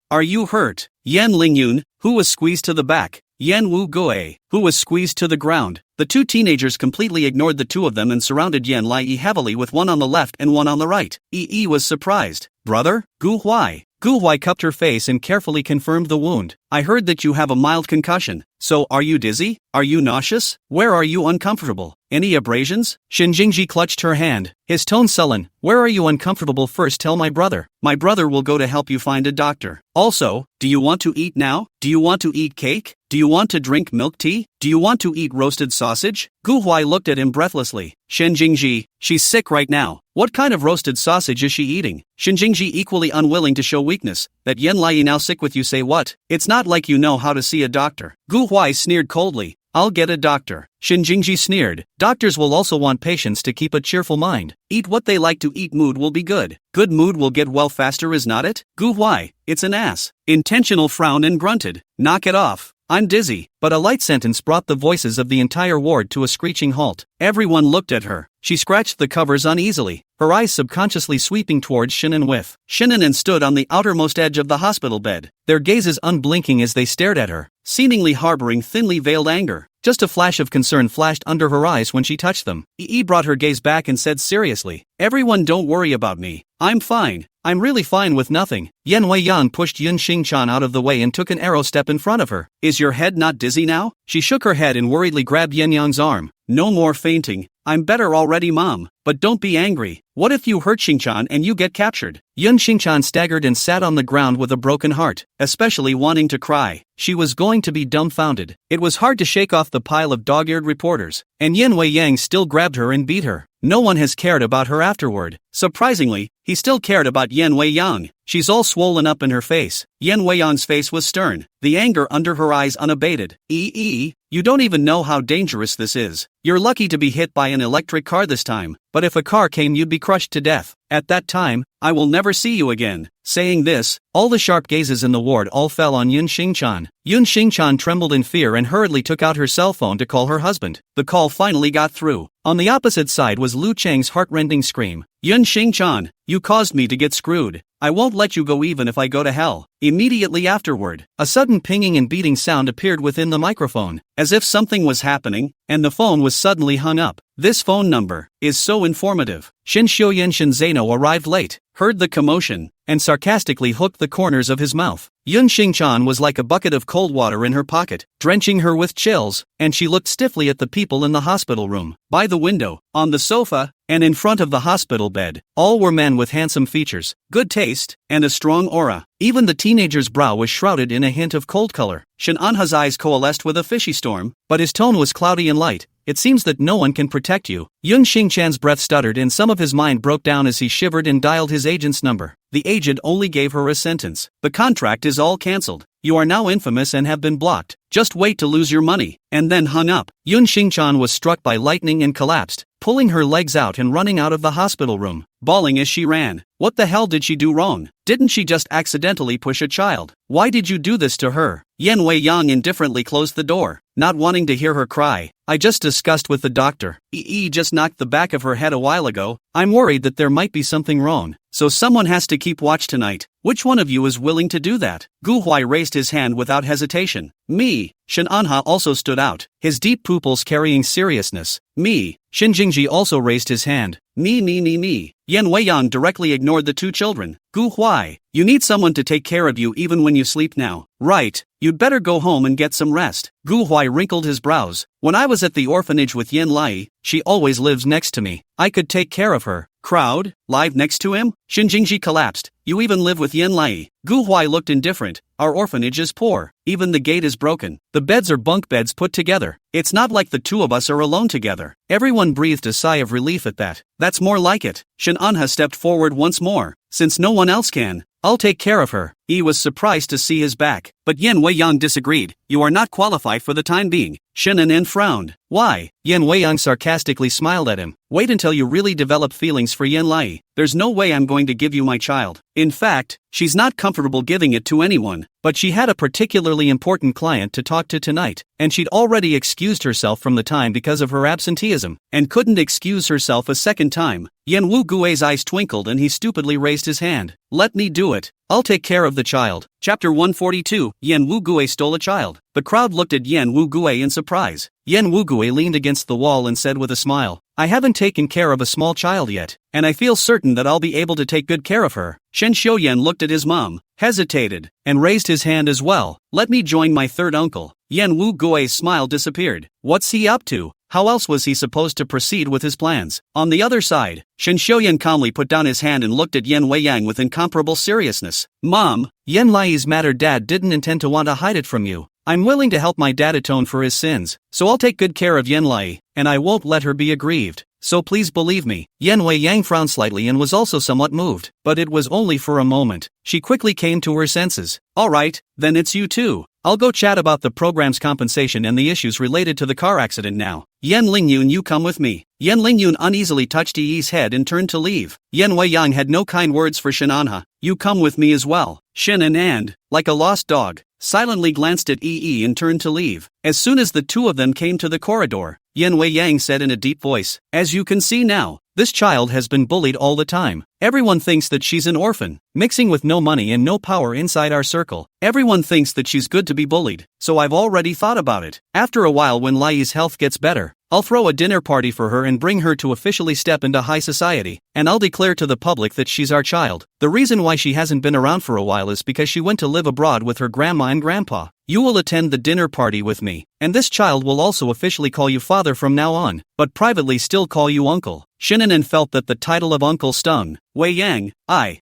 Are you hurt? Yan Lingyun, who was squeezed to the back. Yan Wu Guo, who was squeezed to the ground. The 2 teenagers completely ignored the 2 of them and surrounded Yan Lai heavily with one on the left and one on the right. Was surprised. Brother? Gu Huai. Gu Huai cupped her face and carefully confirmed the wound. I heard that you have a mild concussion. So are you dizzy? Are you nauseous? Where are you uncomfortable? Any abrasions? Xin Jingji clutched her hand, his tone sullen. Where are you uncomfortable? First tell my brother. My brother will go to help you find a doctor. Also, do you want to eat now? Do you want to eat cake? Do you want to drink milk tea? Do you want to eat roasted sausage? Gu Huai looked at him breathlessly. Shen Jingji, she's sick right now. What kind of roasted sausage is she eating? Shen Jingji equally unwilling to show weakness. That Yan Lai now sick with you say what? It's not like you know how to see a doctor. Gu Huai sneered coldly. I'll get a doctor. Shin Jingji sneered. Doctors will also want patients to keep a cheerful mind. Eat what they like to eat, mood will be good. Good mood will get well faster, is not it? Gu Huai, it's an ass. Intentional frown and grunted. Knock it off. I'm dizzy. But a light sentence brought the voices of the entire ward to a screeching halt. Everyone looked at her. She scratched the covers uneasily, her eyes subconsciously sweeping towards Shinan with. Shinan stood on the outermost edge of the hospital bed, their gazes unblinking as they stared at her, seemingly harboring thinly veiled anger. Just a flash of concern flashed under her eyes when she touched them. Brought her gaze back and said seriously, everyone don't worry about me. I'm fine. I'm really fine with nothing. Yan Weiyan pushed Yun Xingchan out of the way and took an arrow step in front of her. Is your head not dizzy now? She shook her head and worriedly grabbed Yan Yang's arm. No more fainting. I'm better already, Mom. But don't be angry. What if you hurt Xingchan and you get captured? Yun Xingchan staggered and sat on the ground with a broken heart, especially wanting to cry. She was going to be dumbfounded. It was hard to shake off the pile of dog-eared reporters, and Yan Weiyang still grabbed her and beat her. No one has cared about her afterward. Surprisingly, he still cared about Yan Weiyang. She's all swollen up in her face. Yan Weiyang's face was stern, the anger under her eyes unabated. You don't even know how dangerous this is. You're lucky to be hit by an electric car this time, but if a car came you'd be crushed to death. At that time, I will never see you again. Saying this, all the sharp gazes in the ward all fell on Yun Xingchan. Yun Xingchan trembled in fear and hurriedly took out her cell phone to call her husband. The call finally got through. On the opposite side was Lu Cheng's heart-rending scream. Yun Xingchan, you caused me to get screwed. I won't let you go even if I go to hell. Immediately afterward, a sudden pinging and beating sound appeared within the microphone, as if something was happening, and the phone was suddenly hung up. This phone number is so informative. Shin Xiuyan Shinzano arrived late, heard the commotion, and sarcastically hooked the corners of his mouth. Yun Xingchan was like a bucket of cold water in her pocket, drenching her with chills, and she looked stiffly at the people in the hospital room. By the window, on the sofa, and in front of the hospital bed, all were men with handsome features, good taste, and a strong aura. Even the teenager's brow was shrouded in a hint of cold color. Shin Anha's eyes coalesced with a fishy storm, but his tone was cloudy and light. It seems that no one can protect you. Yun Xingchan's breath stuttered and some of his mind broke down as he shivered and dialed his agent's number. The agent only gave her a sentence. The contract is all cancelled. You are now infamous and have been blocked. Just wait to lose your money. And then hung up. Yun Xingchan was struck by lightning and collapsed, pulling her legs out and running out of the hospital room, bawling as she ran. What the hell did she do wrong? Didn't she just accidentally push a child? Why did you do this to her? Yan Weiyang indifferently closed the door, not wanting to hear her cry. I just discussed with the doctor. Just knocked the back of her head a while ago. I'm worried that there might be something wrong. so someone has to keep watch tonight. Which one of you is willing to do that? Gu Huai raised his hand without hesitation. Me. Shen Anha also stood out, his deep pupils carrying seriousness. Me. Shin Jingji also raised his hand. Me. Yan Weiyang directly ignored the two children. Gu Huai, you need someone to take care of you even when you sleep now. Right, you'd better go home and get some rest. Gu Huai wrinkled his brows. When I was at the orphanage with Yen Lai, she always lives next to me. I could take care of her. Crowd, live next to him? Shin Jingji collapsed. You even live with Yen Lai. Gu Huai looked indifferent. Our orphanage is poor. Even the gate is broken. The beds are bunk beds put together. It's not like the two of us are alone together. Everyone breathed a sigh of relief at that. That's more like it. Shin Anha stepped forward once more. Since no one else can, I'll take care of her. He was surprised to see his back, but Yen Weiyang disagreed. You are not qualified for the time being. Shin Anan frowned. Why? Yen Weiyang sarcastically smiled at him. Wait until you really develop feelings for Yen Lai. There's no way I'm going to give you my child. In fact, she's not comfortable giving it to anyone, but she had a particularly important client to talk to tonight, and she'd already excused herself from the time because of her absenteeism, and couldn't excuse herself a second time. Yen Wu Gui's eyes twinkled and he stupidly raised his hand. Let me do it. I'll take care of the child. Chapter 142, Yen Wu Gui stole a child. The crowd looked at Yen Wu Gui in surprise. Yen Wu Gui leaned against the wall and said with a smile, I haven't taken care of a small child yet, and I feel certain that I'll be able to take good care of her. Shen Xiuyan looked at his mom, hesitated, and raised his hand as well. Let me join my third uncle. Yen Wu Gui's smile disappeared. What's he up to? How else was he supposed to proceed with his plans? On the other side, Shen Xiuyan calmly put down his hand and looked at Yen Weiyang with incomparable seriousness. Mom, Yen Lai's matter dad didn't intend to want to hide it from you. I'm willing to help my dad atone for his sins, so I'll take good care of Yen Lai, and I won't let her be aggrieved. So please believe me. Yen Weiyang frowned slightly and was also somewhat moved, but it was only for a moment. She quickly came to her senses. Alright, then it's you too. I'll go chat about the program's compensation and the issues related to the car accident now. Yen Lingyun, you come with me. Yen Lingyun uneasily touched Yi's head and turned to leave. Yen Weiyang had no kind words for Shin Anha. You come with me as well. Shin and, like a lost dog, silently glanced at Yi and turned to leave. As soon as the two of them came to the corridor, Yen Weiyang said in a deep voice, As you can see now, this child has been bullied all the time. Everyone thinks that she's an orphan, mixing with no money and no power inside our circle. Everyone thinks that she's good to be bullied, so I've already thought about it. After a while, when Lai's health gets better, I'll throw a dinner party for her and bring her to officially step into high society, and I'll declare to the public that she's our child. The reason why she hasn't been around for a while is because she went to live abroad with her grandma and grandpa. You will attend the dinner party with me, and this child will also officially call you father from now on, but privately still call you uncle. Shinanan felt that the title of uncle stung. Weiyang,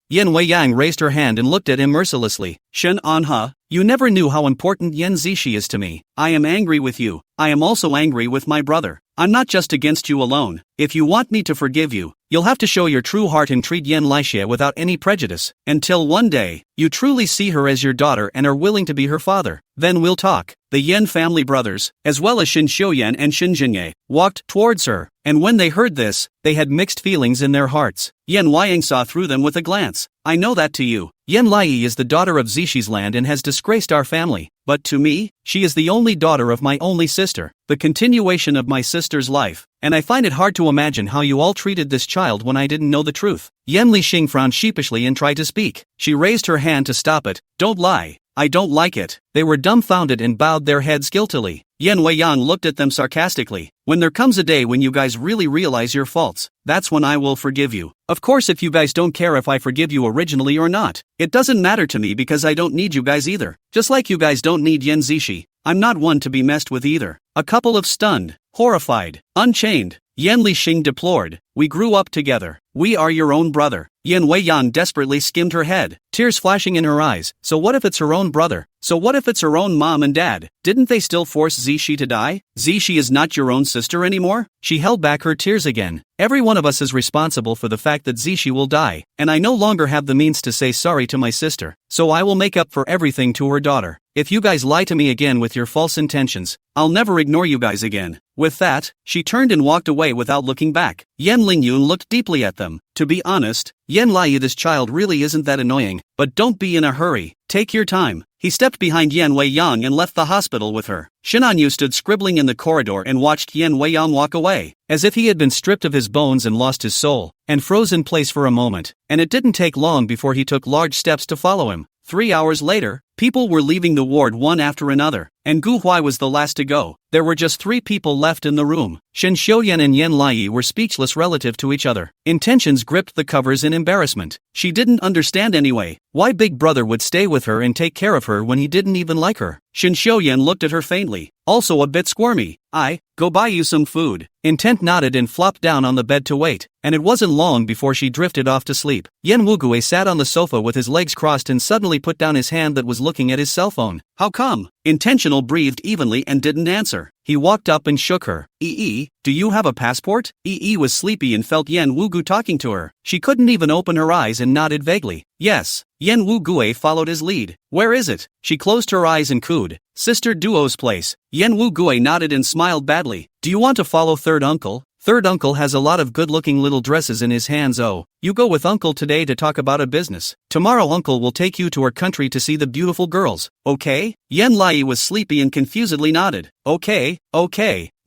Yen Weiyang raised her hand and looked at him mercilessly. Shen Anha, you never knew how important Yen Zishi is to me. I am angry with you. I am also angry with my brother. I'm not just against you alone. If you want me to forgive you, you'll have to show your true heart and treat Yen Laixie without any prejudice, until one day, you truly see her as your daughter and are willing to be her father. Then we'll talk. The Yen family brothers, as well as Shin Xiuyan and Shin Jinye, walked towards her, and when they heard this, they had mixed feelings in their hearts. Yen Weiyang saw through them with a glance. I know that to you. Yen Lai is the daughter of Zishi's land and has disgraced our family, but to me, she is the only daughter of my only sister, the continuation of my sister's life, and I find it hard to imagine how you all treated this child when I didn't know the truth. Yen Lixing frowned sheepishly and tried to speak. She raised her hand to stop it. Don't lie. I don't like it. They were dumbfounded and bowed their heads guiltily. Yen Weiyang looked at them sarcastically. When there comes a day when you guys really realize your faults, that's when I will forgive you. Of course, if you guys don't care if I forgive you originally or not, it doesn't matter to me because I don't need you guys either. Just like you guys don't need Yen Zishi. I'm not one to be messed with either. A couple of stunned, horrified, unchained. Yen Lixing deplored. We grew up together. We are your own brother. Yen Weiyang desperately skimmed her head, tears flashing in her eyes. So what if it's her own brother? So what if it's her own mom and dad? Didn't they still force Zishi to die? Zishi is not your own sister anymore? She held back her tears again. Every one of us is responsible for the fact that Zishi will die, and I no longer have the means to say sorry to my sister, so I will make up for everything to her daughter. If you guys lie to me again with your false intentions, I'll never ignore you guys again. With that, she turned and walked away without looking back. Yen Lingyun looked deeply at them. To be honest, Yen Lai, this child really isn't that annoying, but don't be in a hurry. Take your time. He stepped behind Yan Weiyang and left the hospital with her. Shinanyu stood scribbling in the corridor and watched Yan Weiyang walk away, as if he had been stripped of his bones and lost his soul, and froze in place for a moment, and it didn't take long before he took large steps to follow him. 3 hours later, people were leaving the ward one after another, and Gu Huai was the last to go. There were just 3 people left in the room. Shen Xiuyan and Yan Lai were speechless relative to each other. Intentions gripped the covers in embarrassment. She didn't understand anyway why Big Brother would stay with her and take care of her when he didn't even like her. Shen Xiuyan looked at her faintly, also a bit squirmy. Go buy you some food. Intent nodded and flopped down on the bed to wait, and it wasn't long before she drifted off to sleep. Yan Wugui sat on the sofa with his legs crossed and suddenly put down his hand that was looking at his cell phone. How come? Intentional breathed evenly and didn't answer. He walked up and shook her. Do you have a passport? Was sleepy and felt Yan Wugu talking to her. She couldn't even open her eyes and nodded vaguely. Yes. Yan Wugui followed his lead. Where is it? She closed her eyes and cooed. Sister Duo's place. Yan Wugui nodded and smiled badly. Do you want to follow third uncle? Third uncle has a lot of good-looking little dresses in his hands. Oh, you go with uncle today to talk about a business. Tomorrow uncle will take you to our country to see the beautiful girls. Okay? Yan Lai was sleepy and confusedly nodded. Okay.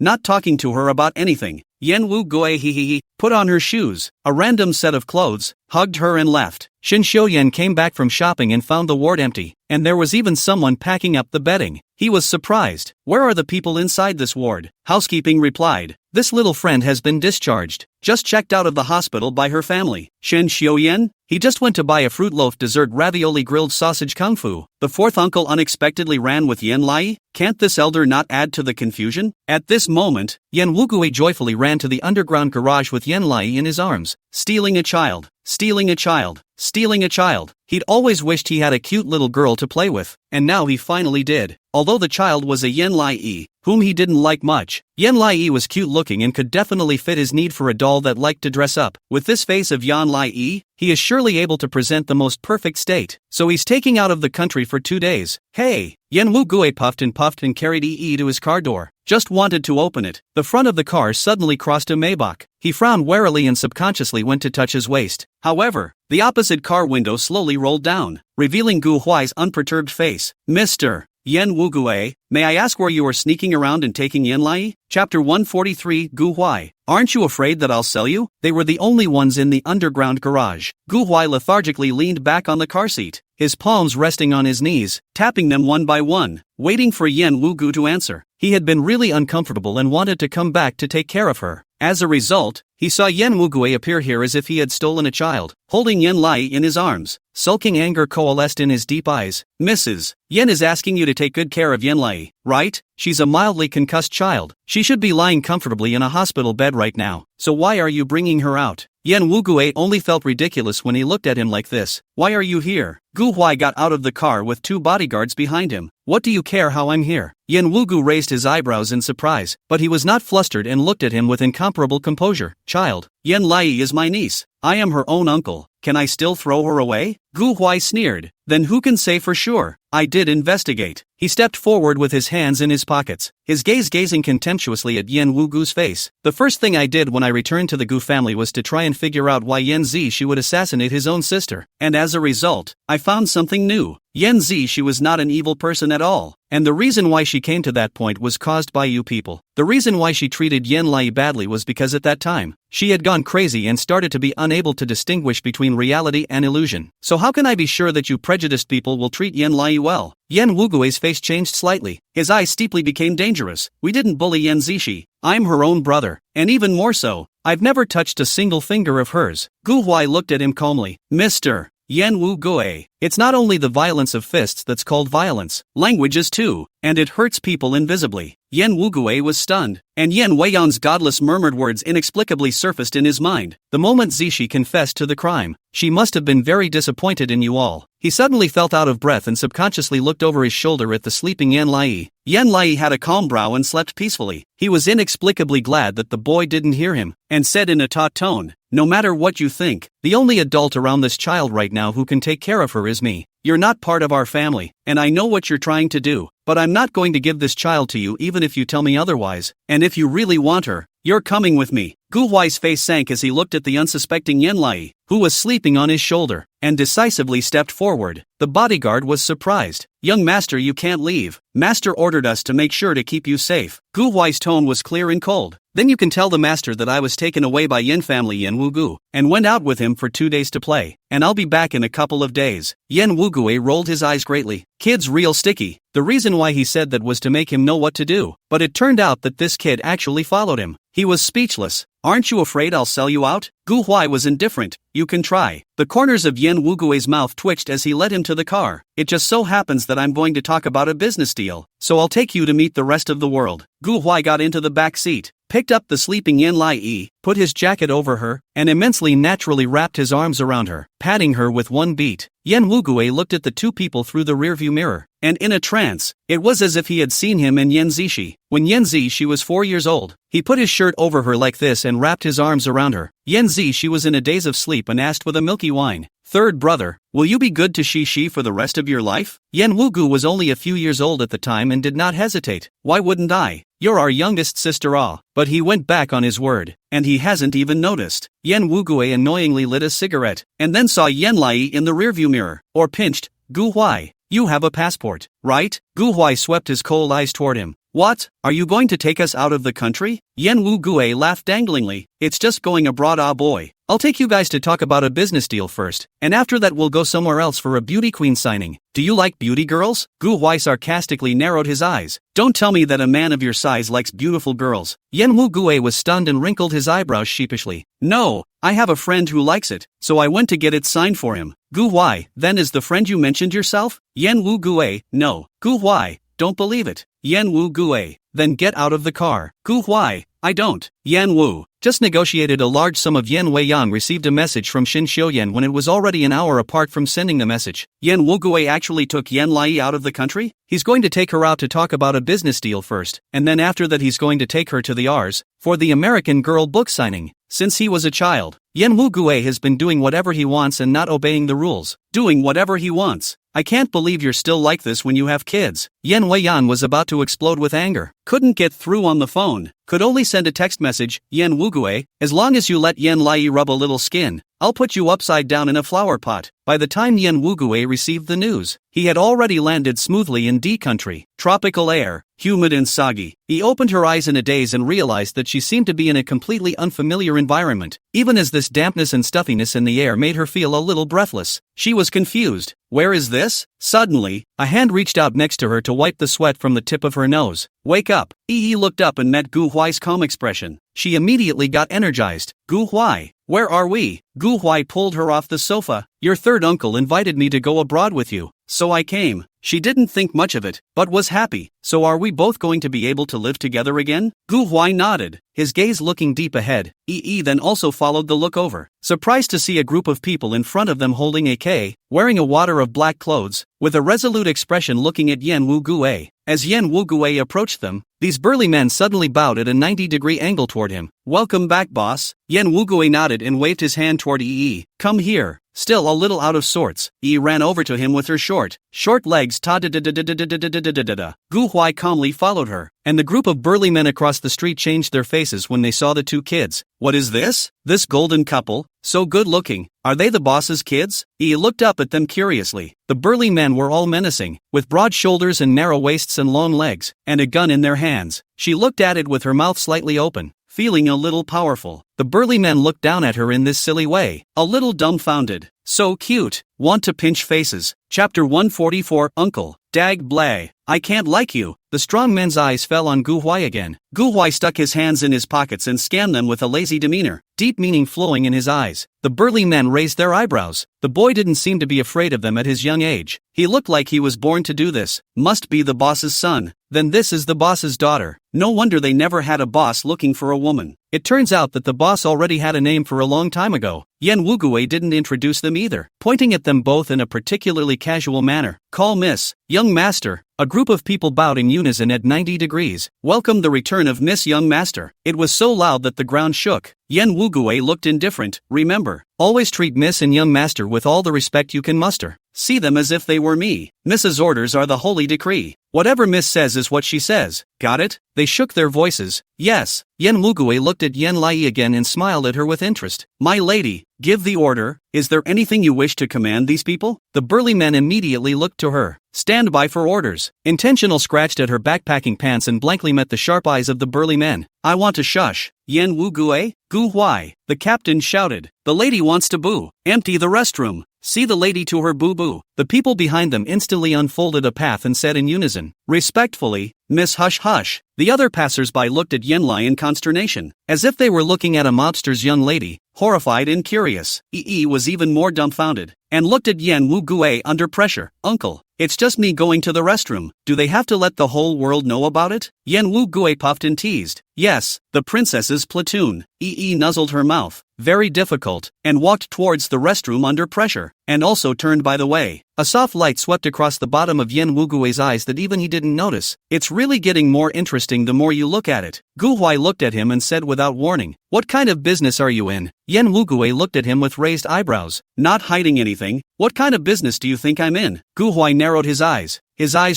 Not talking to her about anything. Yan Wu Gui put on her shoes, a random set of clothes, hugged her and left. Shin Xiuyan came back from shopping and found the ward empty, and there was even someone packing up the bedding. He was surprised. Where are the people inside this ward? Housekeeping replied. This little friend has been discharged. Just checked out of the hospital by her family. Shen Xiuyan? He just went to buy a fruit loaf dessert ravioli grilled sausage kung fu. The fourth uncle unexpectedly ran with Yan Lai? Can't this elder not add to the confusion? At this moment, Yan Wugui joyfully ran to the underground garage with Yan Lai in his arms. Stealing a child. Stealing a child. Stealing a child. He'd always wished he had a cute little girl to play with, and now he finally did. Although the child was a Yan Lai, whom he didn't like much, Yan Lai was cute looking and could definitely fit his need for a doll that liked to dress up. With this face of Yan Lai, he is surely able to present the most perfect state. So he's taking out of the country for 2 days. Hey! Yan Wugui puffed and carried to his car door. Just wanted to open it. The front of the car suddenly crossed a Maybach. He frowned warily and subconsciously went to touch his waist. However, the opposite car window slowly rolled down, revealing Gu Huai's unperturbed face. Mr. Yan Wugui, may I ask where you are sneaking around and taking Yan Lai? Chapter 143 Gu Huai. Aren't you afraid that I'll sell you? They were the only ones in the underground garage. Gu Huai lethargically leaned back on the car seat, his palms resting on his knees, tapping them one by one, waiting for Yan Wugu to answer. He had been really uncomfortable and wanted to come back to take care of her. As a result, he saw Yan Wugui appear here as if he had stolen a child, holding Yan Lai in his arms. Sulking anger coalesced in his deep eyes. Mrs. Yan is asking you to take good care of Yan Lai, right? She's a mildly concussed child. She should be lying comfortably in a hospital bed right now. So why are you bringing her out? Yan Wugui only felt ridiculous when he looked at him like this. Why are you here? Gu Huai got out of the car with 2 bodyguards behind him. What do you care how I'm here? Yan Wugu raised his eyebrows in surprise, but he was not flustered and looked at him with incomparable composure. Child, Yan Lai is my niece. I am her own uncle. Can I still throw her away? Gu Huai sneered. Then who can say for sure? I did investigate. He stepped forward with his hands in his pockets, his gaze gazing contemptuously at Yan Wugu's face. The first thing I did when I returned to the Gu family was to try and figure out why Yan Zishi would assassinate his own sister. And as a result, I found something new. Yan Zishi was not an evil person at all. And the reason why she came to that point was caused by you people. The reason why she treated Yan Lai badly was because at that time, she had gone crazy and started to be unable to distinguish between reality and illusion. So how can I be sure that you prejudiced people will treat Yan Lai well? Yan Wugui's face changed slightly. His eyes steeply became dangerous. We didn't bully Yan Zishi. I'm her own brother. And even more so, I've never touched a single finger of hers. Gu Huai looked at him calmly. Mr. Yan Wugui, it's not only the violence of fists that's called violence. Language is too, and it hurts people invisibly. Yan Wugui was stunned, and Yan Weiyan's godless murmured words inexplicably surfaced in his mind. The moment Zishi confessed to the crime, she must have been very disappointed in you all. He suddenly felt out of breath and subconsciously looked over his shoulder at the sleeping Yan Lai. Yan Lai had a calm brow and slept peacefully. He was inexplicably glad that the boy didn't hear him, and said in a taut tone, no matter what you think, the only adult around this child right now who can take care of her is me. You're not part of our family, and I know what you're trying to do, but I'm not going to give this child to you even if you tell me otherwise, and if you really want her, you're coming with me. Gu Huai's face sank as he looked at the unsuspecting Yan Lai. who was sleeping on his shoulder, and decisively stepped forward. The bodyguard was surprised. "Young master, you can't leave. Master ordered us to make sure to keep you safe." Gu Huai's tone was clear and cold. "Then you can tell the master that I was taken away by Yin family Yin Wugu, and went out with him for 2 days to play, and I'll be back in a couple of days." Yin Wugue rolled his eyes greatly. Kid's real sticky. The reason why he said that was to make him know what to do, but it turned out that this kid actually followed him. He was speechless. "Aren't you afraid I'll sell you out?" Gu Huai was indifferent. "You can try." The corners of Yin Wugue's mouth twitched as he led him to the car. "It just so happens that I'm going to talk about a business deal, so I'll take you to meet the rest of the world." Gu Huai got into the back seat, picked up the sleeping Yin Lai, put his jacket over her, and immensely naturally wrapped his arms around her, patting her with one beat. Yin Wugue looked at the two people through the rearview mirror, and in a trance, it was as if he had seen him in Yen Zishi. When Yen Zishi was 4 years old, he put his shirt over her like this and wrapped his arms around her. Yen Zishi was in a daze of sleep and asked with a milky whine, "Third brother, will you be good to Shi for the rest of your life?" Yen Wugu was only a few years old at the time and did not hesitate. "Why wouldn't I? You're our youngest sister ah." But he went back on his word, and he hasn't even noticed. Yen Wugue annoyingly lit a cigarette, and then saw Yen Lai in the rearview mirror, or pinched. "Gu Huai, you have a passport, right?" Gu Huai swept his cold eyes toward him. "What? Are you going to take us out of the country?" Yen Wugue laughed danglingly. "It's just going abroad ah boy. I'll take you guys to talk about a business deal first, and after that we'll go somewhere else for a beauty queen signing. Do you like beauty girls?" Gu Huai sarcastically narrowed his eyes. "Don't tell me that a man of your size likes beautiful girls." Yen Wugue was stunned and wrinkled his eyebrows sheepishly. "No, I have a friend who likes it, so I went to get it signed for him." "Gu Huai, then is the friend you mentioned yourself?" Yen Wugue, "No." "Gu Huai, don't believe it." Yen Wugue, "Then get out of the car." "Gu Huai, I don't." Yan Wu, just negotiated a large sum of yen. Wei Yang received a message from Xin Xiuyan when it was already an hour apart from sending the message. Yen Wugue actually took Yen Lai out of the country? He's going to take her out to talk about a business deal first, and then after that he's going to take her to the Rs for the American Girl book signing. Since he was a child, Yen Wugue has been doing whatever he wants and not obeying the rules. Doing whatever he wants. I can't believe you're still like this when you have kids. Yen Weiyan was about to explode with anger. Couldn't get through on the phone. Could only send a text message. Yen Wugue, as long as you let Yen Lai rub a little skin, I'll put you upside down in a flower pot. By the time Yen Wugue received the news, he had already landed smoothly in D country. Tropical air, humid and soggy. He opened her eyes in a daze and realized that she seemed to be in a completely unfamiliar environment, even as this dampness and stuffiness in the air made her feel a little breathless. She was confused. Where is this? Suddenly, a hand reached out next to her to wipe the sweat from the tip of her nose. Wake up. Yi looked up and met Gu Huai's calm expression. She immediately got energized. Gu Huai, where are we? Gu Huai pulled her off the sofa. Your third uncle invited me to go abroad with you, so I came. She didn't think much of it, but was happy. So are we both going to be able to live together again? Gu Huai nodded, his gaze looking deep ahead. Yi then also followed the look over, surprised to see a group of people in front of them holding a K, wearing a water of black clothes, with a resolute expression looking at Yen Wugue. As Yen Wugue approached them, these burly men suddenly bowed at a 90-degree angle toward him. Welcome back, boss. Yen Wugue nodded and waved his hand toward Yi. Come here. Still a little out of sorts, Yi ran over to him with her short legs ta-da-da-da-da-da-da-da-da-da-da. Gu Huai calmly followed her, and the group of burly men across the street changed their faces when they saw the two kids. What is this? This golden couple? So good looking. Are they the boss's kids? Yi looked up at them curiously. The burly men were all menacing, with broad shoulders and narrow waists and long legs, and a gun in their hands. She looked at it with her mouth slightly open, feeling a little powerful. The burly men looked down at her in this silly way, a little dumbfounded. So cute. Want to pinch faces. Chapter 144. Uncle. Dag blay. I can't like you. The strong men's eyes fell on Gu Huai again. Gu Huai stuck his hands in his pockets and scanned them with a lazy demeanor, deep meaning flowing in his eyes. The burly men raised their eyebrows. The boy didn't seem to be afraid of them at his young age. He looked like he was born to do this. Must be the boss's son. Then this is the boss's daughter. No wonder they never had a boss looking for a woman. It turns out that the boss already had a name for a long time ago. Yen Wugue didn't introduce them either, pointing at them both in a particularly casual manner. Call Miss, Young Master. A group of people bowed in unison at 90 degrees. Welcomed the return of Miss Young Master. It was so loud that the ground shook. Yen Wugue looked indifferent. Remember, always treat Miss and Young Master with all the respect you can muster. See them as if they were me. Miss's orders are the holy decree. Whatever Miss says is what she says. Got it? They shook their voices. Yes. Yen Wugue looked at Yen Lai again and smiled at her with interest. My lady, Give the order. Is there anything you wish to command these people? The burly men immediately looked to her. Stand by for orders. Intentional scratched at her backpacking pants and blankly met the sharp eyes of the burly men. I want to shush. Yen Wu Gue? Gu Huai. The captain shouted. The lady wants to boo. Empty the restroom. See the lady to her boo-boo. The people behind them instantly unfolded a path and said in unison, respectfully, Miss Hush Hush. The other passers-by looked at Yenlai in consternation, as if they were looking at a mobster's young lady, horrified and curious. Yi was even more dumbfounded, and looked at Yen Wu Gue under pressure. Uncle, it's just me going to the restroom. Do they have to let the whole world know about it? Yen Wu Gue puffed and teased. Yes, the princess's platoon. Yi nuzzled her mouth, very difficult, and walked towards the restroom under pressure, and also turned by the way. A soft light swept across the bottom of Yen Wu Gue's eyes that even he didn't notice. It's really getting more interesting the more you look at it. Gu Huai looked at him and said without warning, what kind of business are you in? Yen Wu Gue looked at him with raised eyebrows, not hiding anything. What kind of business do you think I'm in? Gu Huai narrowed his eyes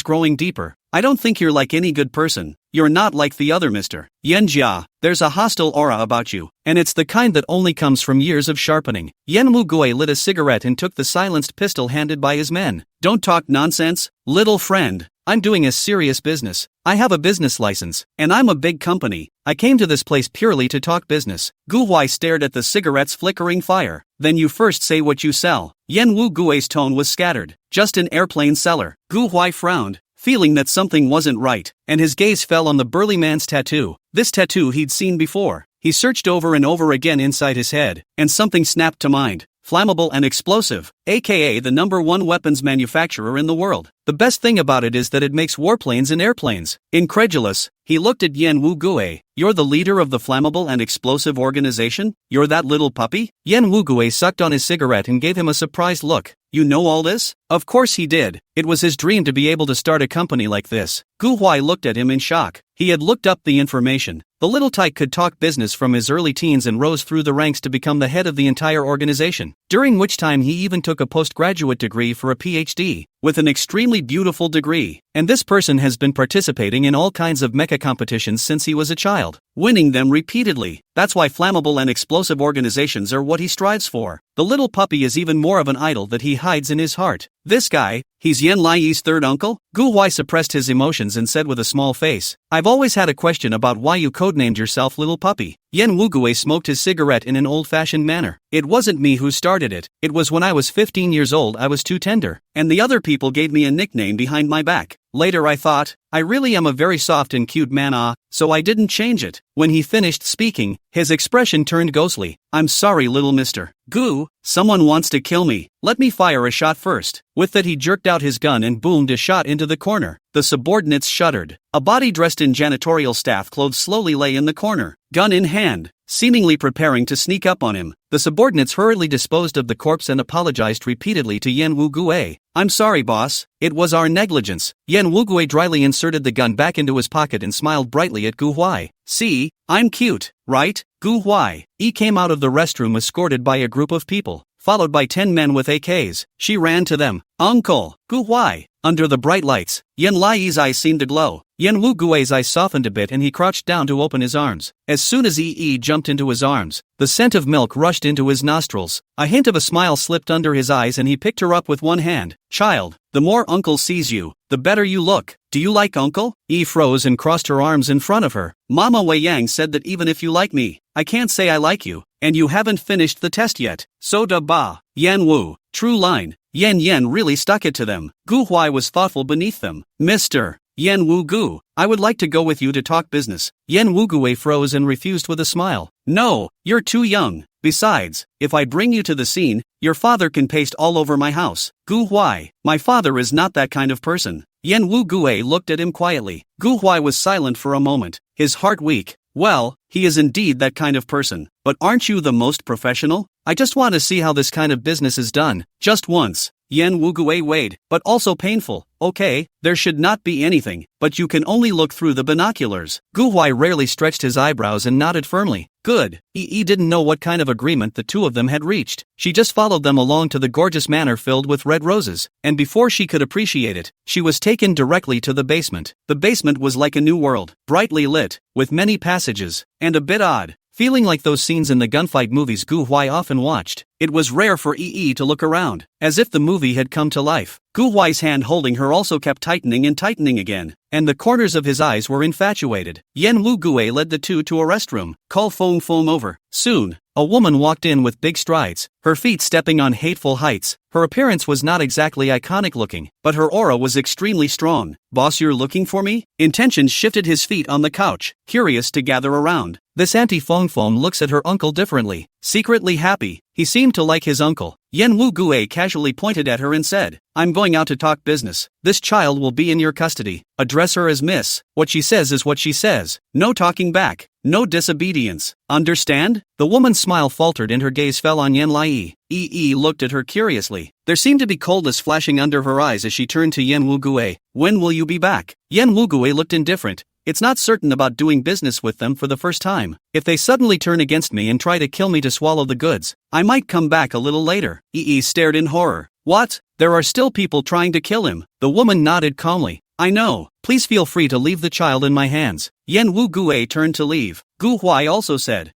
growing deeper. I don't think you're like any good person. You're not like the other Mr. Yen Jia. There's a hostile aura about you, and it's the kind that only comes from years of sharpening. Yen Wu Gue lit a cigarette and took the silenced pistol handed by his men. Don't talk nonsense, little friend. I'm doing a serious business. I have a business license, and I'm a big company. I came to this place purely to talk business. Gu Huai stared at the cigarette's flickering fire. Then you first say what you sell. Yen Wu Gue's tone was scattered. Just an airplane seller. Gu Huai frowned, feeling that something wasn't right, and his gaze fell on the burly man's tattoo. This tattoo he'd seen before. He searched over and over again inside his head, and something snapped to mind. Flammable and explosive, aka the #1 weapons manufacturer in the world. The best thing about it is that it makes warplanes and airplanes. Incredulous, he looked at Yen Wu Gue. You're the leader of the flammable and explosive organization? You're that little puppy? Yen Wu Gue sucked on his cigarette and gave him a surprised look. You know all this? Of course he did. It was his dream to be able to start a company like this. Gu Huai looked at him in shock. He had looked up the information. The little tyke could talk business from his early teens and rose through the ranks to become the head of the entire organization, during which time he even took a postgraduate degree for a PhD, with an extremely beautiful degree. And this person has been participating in all kinds of mecha competitions since he was a child, winning them repeatedly. That's why flammable and explosive organizations are what he strives for. The little puppy is even more of an idol that he hides in his heart. This guy, he's Yen Lai's third uncle? Gu Huai suppressed his emotions and said with a small face, I've always had a question about why you codenamed yourself Little Puppy. Yen Wu Gue smoked his cigarette in an old-fashioned manner. It wasn't me who started it. It was when I was 15 years old I was too tender, and the other people gave me a nickname behind my back. Later I thought, I really am a very soft and cute man so I didn't change it. When he finished speaking, his expression turned ghostly. I'm sorry little mister. Gu, someone wants to kill me. Let me fire a shot first. With that he jerked out his gun and boomed a shot into the corner. The subordinates shuddered. A body dressed in janitorial staff clothes slowly lay in the corner, gun in hand, seemingly preparing to sneak up on him. The subordinates hurriedly disposed of the corpse and apologized repeatedly to Yen Wu Gue. I'm sorry boss, it was our negligence. Yen Wu Gue dryly inserted the gun back into his pocket and smiled brightly at Gu Huai. See, I'm cute, right? Gu Huai. He came out of the restroom escorted by a group of people, followed by 10 men with AKs. She ran to them. Uncle, Gu Huai. Under the bright lights, Yen Lai's eyes seemed to glow. Yen Wu Gue's eyes softened a bit and he crouched down to open his arms. As soon as Yi jumped into his arms, the scent of milk rushed into his nostrils. A hint of a smile slipped under his eyes and he picked her up with one hand. Child, the more Uncle sees you, the better you look. Do you like Uncle? Yi froze and crossed her arms in front of her. Mama Wei Yang said that even if you like me, I can't say I like you, and you haven't finished the test yet. So da ba. Yan Wu. True line. Yen really stuck it to them. Gu Huai was thoughtful beneath them. Mr. Yen Wu Gu, I would like to go with you to talk business. Yen Wu Gue froze and refused with a smile. No, you're too young. Besides, if I bring you to the scene, your father can paste all over my house. Gu Huai, my father is not that kind of person. Yen Wu Gue looked at him quietly. Gu Huai was silent for a moment, his heart weak. Well, he is indeed that kind of person. But aren't you the most professional? I just want to see how this kind of business is done. Just once. Yen Wu Gue weighed, but also painful. Okay, there should not be anything, but you can only look through the binoculars. Gu Huai rarely stretched his eyebrows and nodded firmly. Good. Yi didn't know what kind of agreement the two of them had reached. She just followed them along to the gorgeous manor filled with red roses, and before she could appreciate it, she was taken directly to the basement. The basement was like a new world, brightly lit, with many passages, and a bit odd, feeling like those scenes in the gunfight movies Gu Huai often watched. It was rare for Yi to look around, as if the movie had come to life. Gu Huai's hand holding her also kept tightening and tightening again, and the corners of his eyes were infatuated. Yen Wu Gue led the two to a restroom. Call Feng Feng over. Soon, a woman walked in with big strides, her feet stepping on hateful heights. Her appearance was not exactly iconic looking, but her aura was extremely strong. Boss, you're looking for me? Intention shifted his feet on the couch, curious to gather around. This Auntie Feng Feng looks at her uncle differently, secretly happy. He seemed to like his uncle. Yen Wu Gue casually pointed at her and said, I'm going out to talk business. This child will be in your custody. Address her as Miss. What she says is what she says. No talking back. No disobedience. Understand? The woman's smile faltered and her gaze fell on Yen Lai. Yi looked at her curiously. There seemed to be coldness flashing under her eyes as she turned to Yen Wu Gue. When will you be back? Yen Wu Gue looked indifferent. It's not certain about doing business with them for the first time. If they suddenly turn against me and try to kill me to swallow the goods, I might come back a little later. Yi stared in horror. What? There are still people trying to kill him. The woman nodded calmly. I know. Please feel free to leave the child in my hands. Yen Wu Gue turned to leave. Gu Huai also said,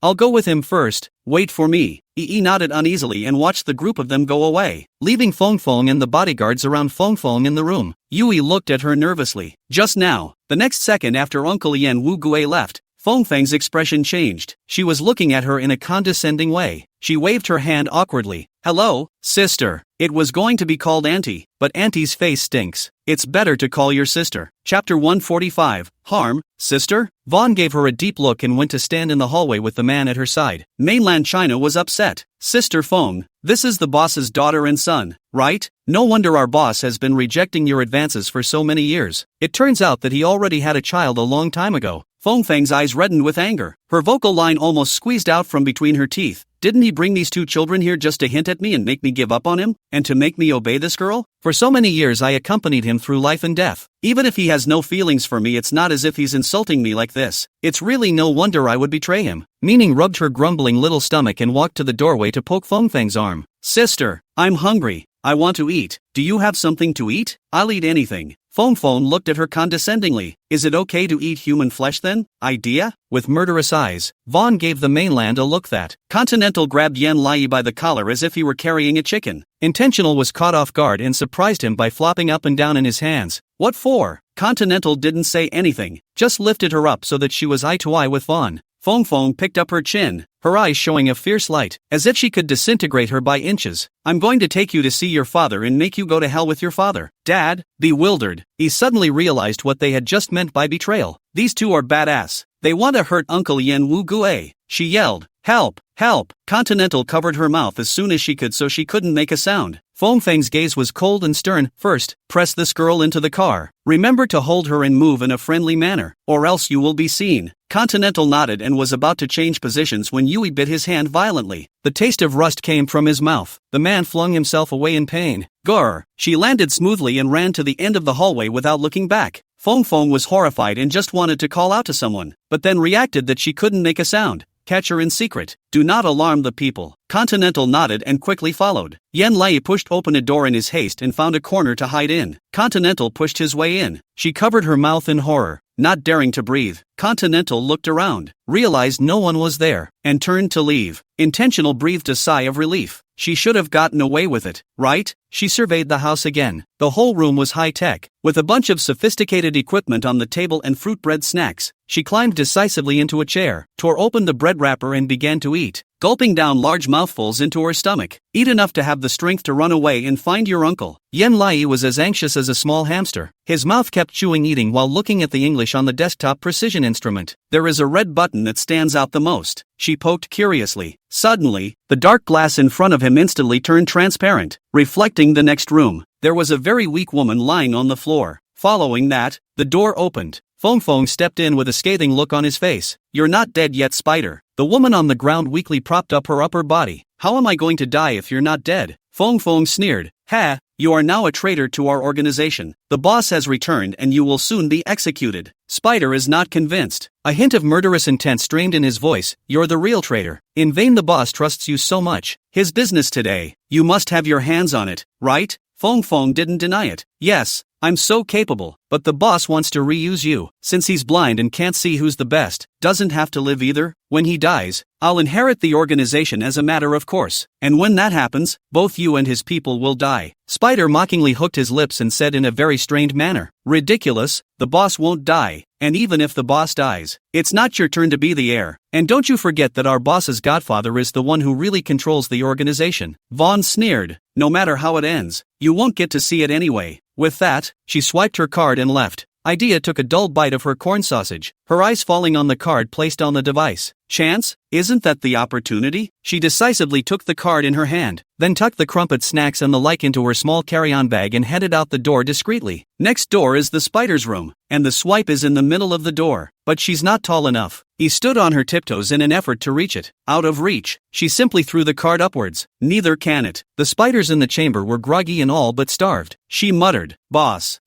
I'll go with him first. Wait for me. Yi nodded uneasily and watched the group of them go away, leaving Feng Feng and the bodyguards around Feng Feng in the room. Yui looked at her nervously. Just now, the next second after Uncle Yen Wu Gue left, Feng Feng's expression changed. She was looking at her in a condescending way. She waved her hand awkwardly. Hello, sister. It was going to be called Auntie, but Auntie's face stinks. It's better to call your sister. Chapter 145, Harm, Sister? Vaughn gave her a deep look and went to stand in the hallway with the man at her side. Mainland China was upset. Sister Feng, this is the boss's daughter and son, right? No wonder our boss has been rejecting your advances for so many years. It turns out that he already had a child a long time ago. Feng Feng's eyes reddened with anger. Her vocal line almost squeezed out from between her teeth. Didn't he bring these two children here just to hint at me and make me give up on him? And to make me obey this girl? For so many years I accompanied him through life and death. Even if he has no feelings for me, it's not as if he's insulting me like this. It's really no wonder I would betray him. Meaning rubbed her grumbling little stomach and walked to the doorway to poke Feng Feng's arm. Sister, I'm hungry. I want to eat. Do you have something to eat? I'll eat anything. Feng Feng looked at her condescendingly. Is it okay to eat human flesh then? Idea? With murderous eyes, Vaughn gave the mainland a look that. Continental grabbed Yen Lai by the collar as if he were carrying a chicken. Intentional was caught off guard and surprised him by flopping up and down in his hands. What for? Continental didn't say anything, just lifted her up so that she was eye to eye with Vaughn. Feng Feng picked up her chin, her eyes showing a fierce light, as if she could disintegrate her by inches. I'm going to take you to see your father and make you go to hell with your father. Dad? Bewildered, he suddenly realized what they had just meant by betrayal. These two are badass. They want to hurt Uncle Yen Wu Gue. She yelled, Help! Help! Continental covered her mouth as soon as she could so she couldn't make a sound. Feng Feng's gaze was cold and stern. First, press this girl into the car. Remember to hold her and move in a friendly manner, or else you will be seen. Continental nodded and was about to change positions when Yui bit his hand violently. The taste of rust came from his mouth. The man flung himself away in pain. Grr! She landed smoothly and ran to the end of the hallway without looking back. Feng Feng was horrified and just wanted to call out to someone, but then reacted that she couldn't make a sound. Catch her in secret. Do not alarm the people. Continental nodded and quickly followed. Yen Lai pushed open a door in his haste and found a corner to hide in. Continental pushed his way in. She covered her mouth in horror, not daring to breathe. Continental looked around, realized no one was there, and turned to leave. Intentional breathed a sigh of relief. She should have gotten away with it, right? She surveyed the house again. The whole room was high-tech, with a bunch of sophisticated equipment on the table and fruit bread snacks. She climbed decisively into a chair, tore open the bread wrapper and began to eat, gulping down large mouthfuls into her stomach. Eat enough to have the strength to run away and find your uncle. Yen Lai was as anxious as a small hamster. His mouth kept chewing eating while looking at the English on the desktop precision instrument. There is a red button that stands out the most. She poked curiously. Suddenly, the dark glass in front of him instantly turned transparent, reflecting the next room. There was a very weak woman lying on the floor. Following that, the door opened. Feng Feng stepped in with a scathing look on his face. You're not dead yet, Spider. The woman on the ground weakly propped up her upper body. How am I going to die if you're not dead? Feng Feng sneered. Ha! You are now a traitor to our organization. The boss has returned and you will soon be executed. Spider is not convinced. A hint of murderous intent streamed in his voice. You're the real traitor. In vain the boss trusts you so much. His business today. You must have your hands on it, right? Feng Feng didn't deny it. Yes, I'm so capable, but the boss wants to reuse you, since he's blind and can't see who's the best, doesn't have to live either. When he dies, I'll inherit the organization as a matter of course, and when that happens, both you and his people will die. Spider mockingly hooked his lips and said in a very strained manner, ridiculous, the boss won't die, and even if the boss dies, it's not your turn to be the heir, and don't you forget that our boss's godfather is the one who really controls the organization. Vaughn sneered, no matter how it ends, you won't get to see it anyway. With that, she swiped her card and left. Idea took a dull bite of her corn sausage, her eyes falling on the card placed on the device. Chance? Isn't that the opportunity? She decisively took the card in her hand, then tucked the crumpet snacks and the like into her small carry-on bag and headed out the door discreetly. Next door is the spider's room, and the swipe is in the middle of the door, but she's not tall enough. He stood on her tiptoes in an effort to reach it. Out of reach, she simply threw the card upwards. Neither can it. The spiders in the chamber were groggy and all but starved. She muttered, boss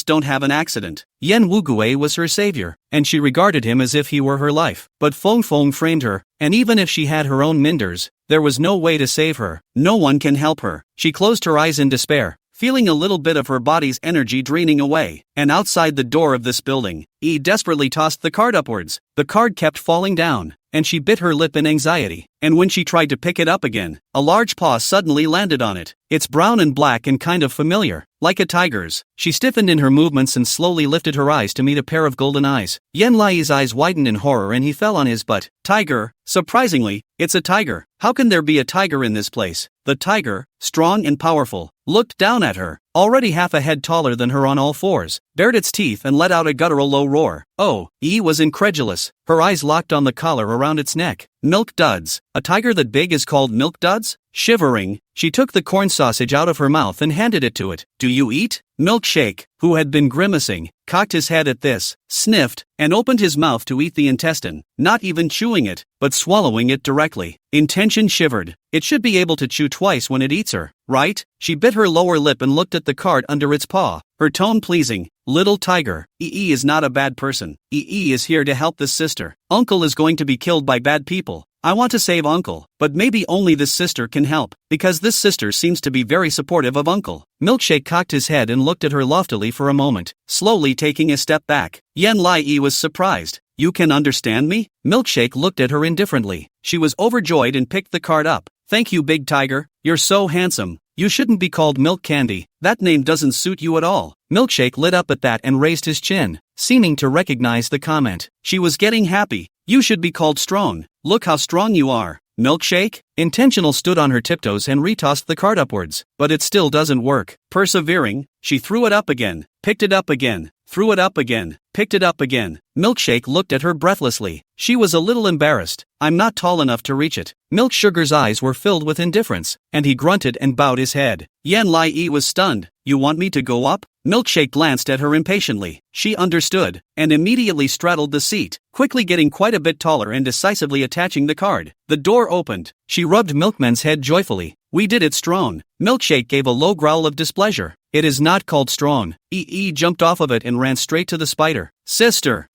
don't have an accident. Yen Wugue was her savior, and she regarded him as if he were her life. But Feng Feng framed her, and even if she had her own minders, there was no way to save her. No one can help her. She closed her eyes in despair, feeling a little bit of her body's energy draining away, and outside the door of this building, E desperately tossed the card upwards. The card kept falling down, and she bit her lip in anxiety, and when she tried to pick it up again, a large paw suddenly landed on it. It's brown and black and kind of familiar, like a tiger's. She stiffened in her movements and slowly lifted her eyes to meet a pair of golden eyes. Yen Lai's eyes widened in horror and he fell on his butt. Tiger? Surprisingly, it's a tiger. How can there be a tiger in this place? The tiger, strong and powerful, looked down at her, already half a head taller than her on all fours, bared its teeth and let out a guttural low roar. Oh, E was incredulous, her eyes locked on the collar around its neck. Milk duds. A tiger that big is called milk duds? Shivering, she took the corn sausage out of her mouth and handed it to it. Do you eat? Milkshake, who had been grimacing, cocked his head at this, sniffed, and opened his mouth to eat the intestine, not even chewing it, but swallowing it directly. Intention shivered. It should be able to chew twice when it eats her, right? She bit her lower lip and looked at the card under its paw, her tone pleasing. Little tiger, EE is not a bad person. EE is here to help this sister. Uncle is going to be killed by bad people. I want to save Uncle, but maybe only this sister can help, because this sister seems to be very supportive of Uncle. Milkshake cocked his head and looked at her loftily for a moment, slowly taking a step back. Yen Lai was surprised. You can understand me? Milkshake looked at her indifferently. She was overjoyed and picked the card up. Thank you, big tiger. You're so handsome. You shouldn't be called Milk Candy. That name doesn't suit you at all. Milkshake lit up at that and raised his chin, seeming to recognize the comment. She was getting happy. You should be called Strong. Look how strong you are. Milkshake? Intentional stood on her tiptoes and retossed the card upwards, but it still doesn't work. Persevering, she threw it up again, picked it up again, threw it up again, picked it up again. Milkshake looked at her breathlessly. She was a little embarrassed. I'm not tall enough to reach it. Milk Sugar's eyes were filled with indifference, and he grunted and bowed his head. Yen Lai was stunned. You want me to go up? Milkshake glanced at her impatiently. She understood, and immediately straddled the seat, quickly getting quite a bit taller and decisively attaching the card. The door opened. She rubbed Milkman's head joyfully. We did it, Strong. Milkshake gave a low growl of displeasure. It is not called Strong. EE jumped off of it and ran straight to the spider. Sister,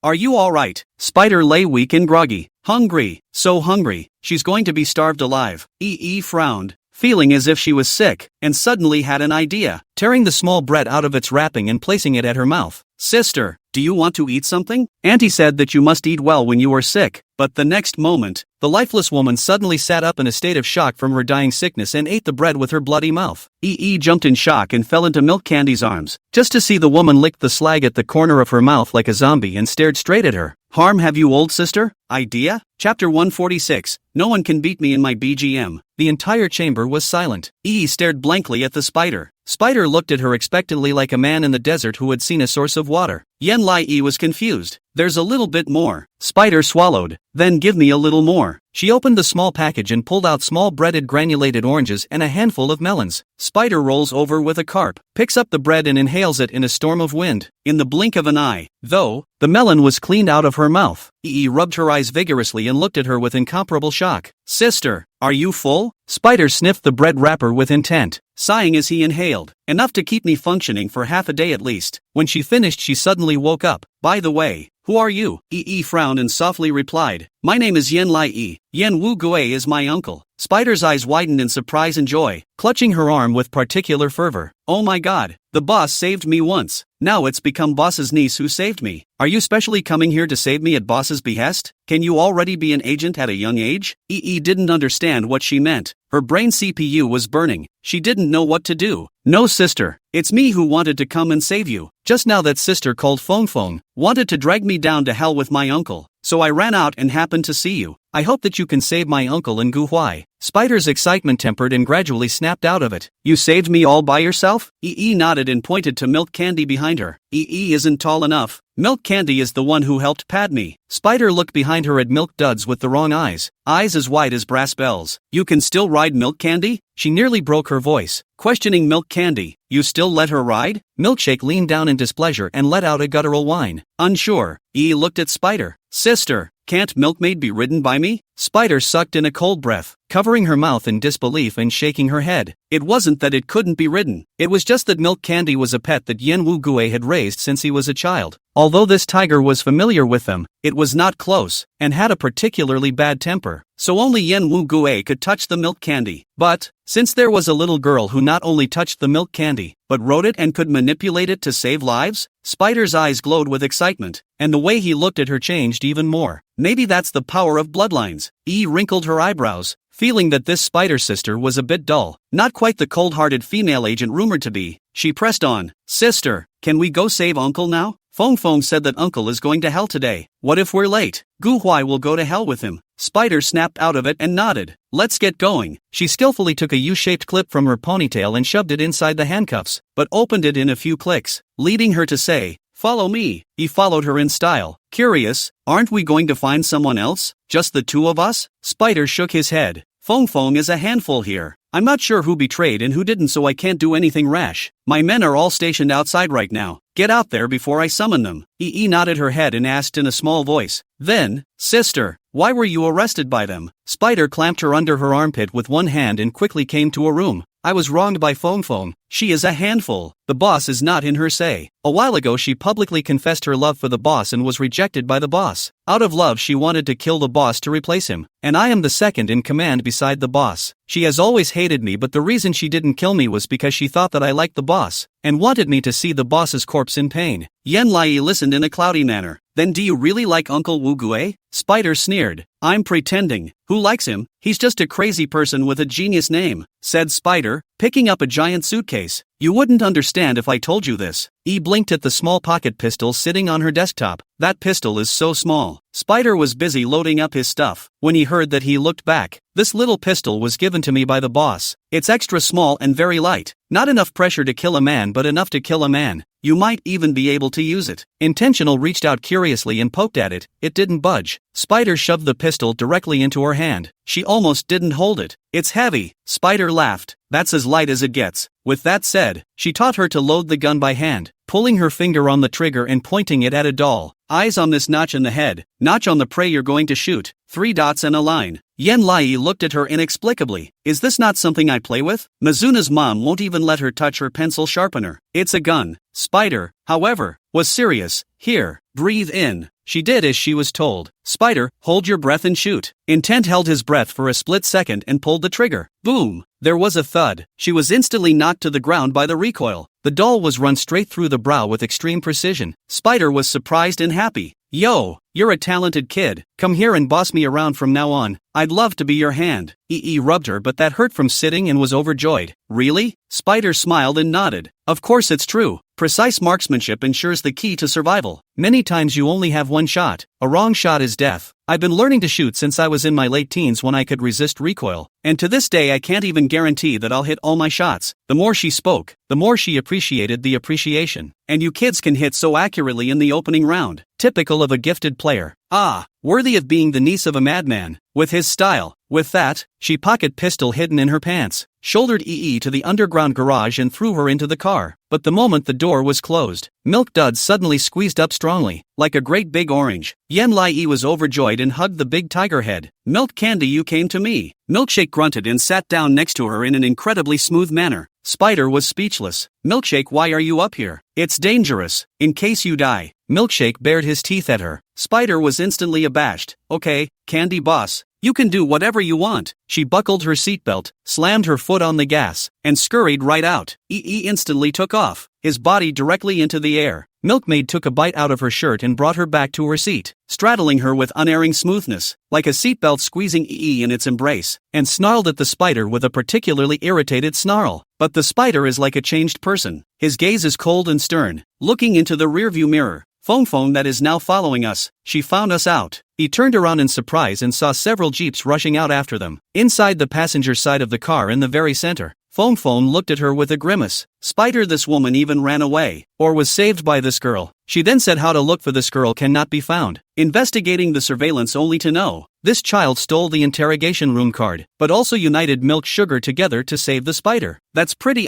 are you alright? Spider lay weak and groggy. Hungry, so hungry, she's going to be starved alive. EE frowned, feeling as if she was sick, and suddenly had an idea, tearing the small bread out of its wrapping and placing it at her mouth. Sister, do you want to eat something? Auntie said that you must eat well when you are sick, but the next moment, the lifeless woman suddenly sat up in a state of shock from her dying sickness and ate the bread with her bloody mouth. EE jumped in shock and fell into Milk Candy's arms, just to see the woman lick the slag at the corner of her mouth like a zombie and stared straight at her. Harm have you, old sister? Idea? Chapter 146, No one can beat me in my BGM. The entire chamber was silent. EE stared blankly at the spider. Spider looked at her expectantly like a man in the desert who had seen a source of water. Yen Lai was confused. There's a little bit more. Spider swallowed. Then give me a little more. She opened the small package and pulled out small breaded granulated oranges and a handful of melons. Spider rolls over with a carp, picks up the bread and inhales it in a storm of wind. In the blink of an eye, though, the melon was cleaned out of her mouth. EE rubbed her eyes vigorously and looked at her with incomparable shock. Sister, are you full? Spider sniffed the bread wrapper with intent, sighing as he inhaled. Enough to keep me functioning for half a day at least. When she finished, she suddenly woke up. By the way, Who are you? Yi frowned and softly replied, my name is Yen Lai. Yen Wu Gui is my uncle. Spider's eyes widened in surprise and joy, clutching her arm with particular fervor. Oh my god, the boss saved me once. Now it's become boss's niece who saved me. Are you specially coming here to save me at boss's behest? Can you already be an agent at a young age? Yi didn't understand what she meant. Her brain CPU was burning. She didn't know what to do. No sister, it's me who wanted to come and save you. Just now that sister called Feng wanted to drag me down to hell with my uncle. So I ran out and happened to see you. I hope that you can save my uncle and Gu Huai. Spider's excitement tempered and gradually snapped out of it. You saved me all by yourself? Yi nodded and pointed to Milk Candy behind her. Yi isn't tall enough. Milk Candy is the one who helped pad me. Spider looked behind her at Milk Duds with the wrong eyes as wide as brass bells. You can still ride Milk Candy? She nearly broke her voice, questioning Milk Candy. You still let her ride? Milkshake leaned down in displeasure and let out a guttural whine. Unsure, Yi looked at Spider. Sister, can't Milkmaid be ridden by me? Spider sucked in a cold breath, covering her mouth in disbelief and shaking her head. It wasn't that it couldn't be ridden. It was just that Milk Candy was a pet that Yen Wu Gui had raised since he was a child. Although this tiger was familiar with them, it was not close, and had a particularly bad temper. So only Yen Wu Gui could touch the Milk Candy. But, since there was a little girl who not only touched the Milk Candy, but rode it and could manipulate it to save lives, Spider's eyes glowed with excitement, and the way he looked at her changed even more. Maybe that's the power of bloodlines. Yi wrinkled her eyebrows, feeling that this Spider sister was a bit dull, not quite the cold-hearted female agent rumored to be. She pressed on. Sister, can we go save Uncle now? Feng said that Uncle is going to hell today. What if we're late? Gu Huai will go to hell with him. Spider snapped out of it and nodded. Let's get going. She skillfully took a U-shaped clip from her ponytail and shoved it inside the handcuffs, but opened it in a few clicks, leading her to say, follow me. He followed her in style. Curious, aren't we going to find someone else? Just the two of us? Spider shook his head. Feng is a handful here. I'm not sure who betrayed and who didn't, so I can't do anything rash. My men are all stationed outside right now. Get out there before I summon them. Yi nodded her head and asked in a small voice. Then, sister, why were you arrested by them? Spider clamped her under her armpit with one hand and quickly came to a room. I was wronged by Feng. She is a handful. The boss is not in her say. A while ago she publicly confessed her love for the boss and was rejected by the boss. Out of love she wanted to kill the boss to replace him. And I am the second in command beside the boss. She has always hated me, but the reason she didn't kill me was because she thought that I liked the boss, and wanted me to see the boss's corpse in pain. Yen Lai listened in a cloudy manner. Then do you really like Uncle Wu Gui? Spider sneered. I'm pretending. Who likes him? He's just a crazy person with a genius name, said Spider, picking up a giant suitcase. You wouldn't understand if I told you this. Yi blinked at the small pocket pistol sitting on her desktop. That pistol is so small. Spider was busy loading up his stuff when he heard that. He looked back. This little pistol was given to me by the boss. It's extra small and very light. Not enough pressure to kill a man, but enough to kill a man. You might even be able to use it. Intentional reached out curiously and poked at it. It didn't budge. Spider shoved the pistol directly into her hand. She almost didn't hold it. It's heavy. Spider laughed. That's as light as it gets. With that said, she taught her to load the gun by hand, pulling her finger on the trigger and pointing it at a doll. Eyes on this notch in the head, notch on the prey you're going to shoot, 3 dots and a line. Yen Lai looked at her inexplicably. Is this not something I play with? Mizuna's mom won't even let her touch her pencil sharpener. It's a gun. Spider, however, was serious. Here, breathe in. She did as she was told. Spider, hold your breath and shoot. Intent held his breath for a split second and pulled the trigger. Boom! There was a thud. She was instantly knocked to the ground by the recoil. The doll was run straight through the brow with extreme precision. Spider was surprised and happy. Yo, you're a talented kid. Come here and boss me around from now on. I'd love to be your hand. Yi rubbed her, but that hurt from sitting and was overjoyed. Really? Spider smiled and nodded. Of course it's true. Precise marksmanship ensures the key to survival. Many times you only have one shot. A wrong shot is death. I've been learning to shoot since I was in my late teens when I could resist recoil, and to this day I can't even guarantee that I'll hit all my shots. The more she spoke, the more she appreciated the appreciation. And you kids can hit so accurately in the opening round. Typical of a gifted player. Ah, worthy of being the niece of a madman. With his style. With that, she pocket pistol hidden in her pants, shouldered EE to the underground garage and threw her into the car. But the moment the door was closed, Milk Duds suddenly squeezed up strongly, like a great big orange. Yen Lai was overjoyed and hugged the big tiger head. Milk Candy, you came to me. Milkshake grunted and sat down next to her in an incredibly smooth manner. Spider was speechless. Milkshake, why are you up here? It's dangerous. In case you die. Milkshake bared his teeth at her. Spider was instantly abashed. Okay, Candy Boss. You can do whatever you want. She buckled her seatbelt, slammed her foot on the gas, and scurried right out. Instantly took off, his body directly into the air. Milkmaid took a bite out of her shirt and brought her back to her seat, straddling her with unerring smoothness, like a seatbelt squeezing in its embrace, and snarled at the spider with a particularly irritated snarl. But the spider is like a changed person. His gaze is cold and stern, looking into the rearview mirror. Phone that is now following us. She found us out. He turned around in surprise and saw several jeeps rushing out after them. Inside the passenger side of the car in the very center, Phone looked at her with a grimace. Spider, this woman even ran away, or was saved by this girl. She then said how to look for this girl cannot be found. Investigating the surveillance only to know, this child stole the interrogation room card, but also united Milk Sugar together to save the spider. That's pretty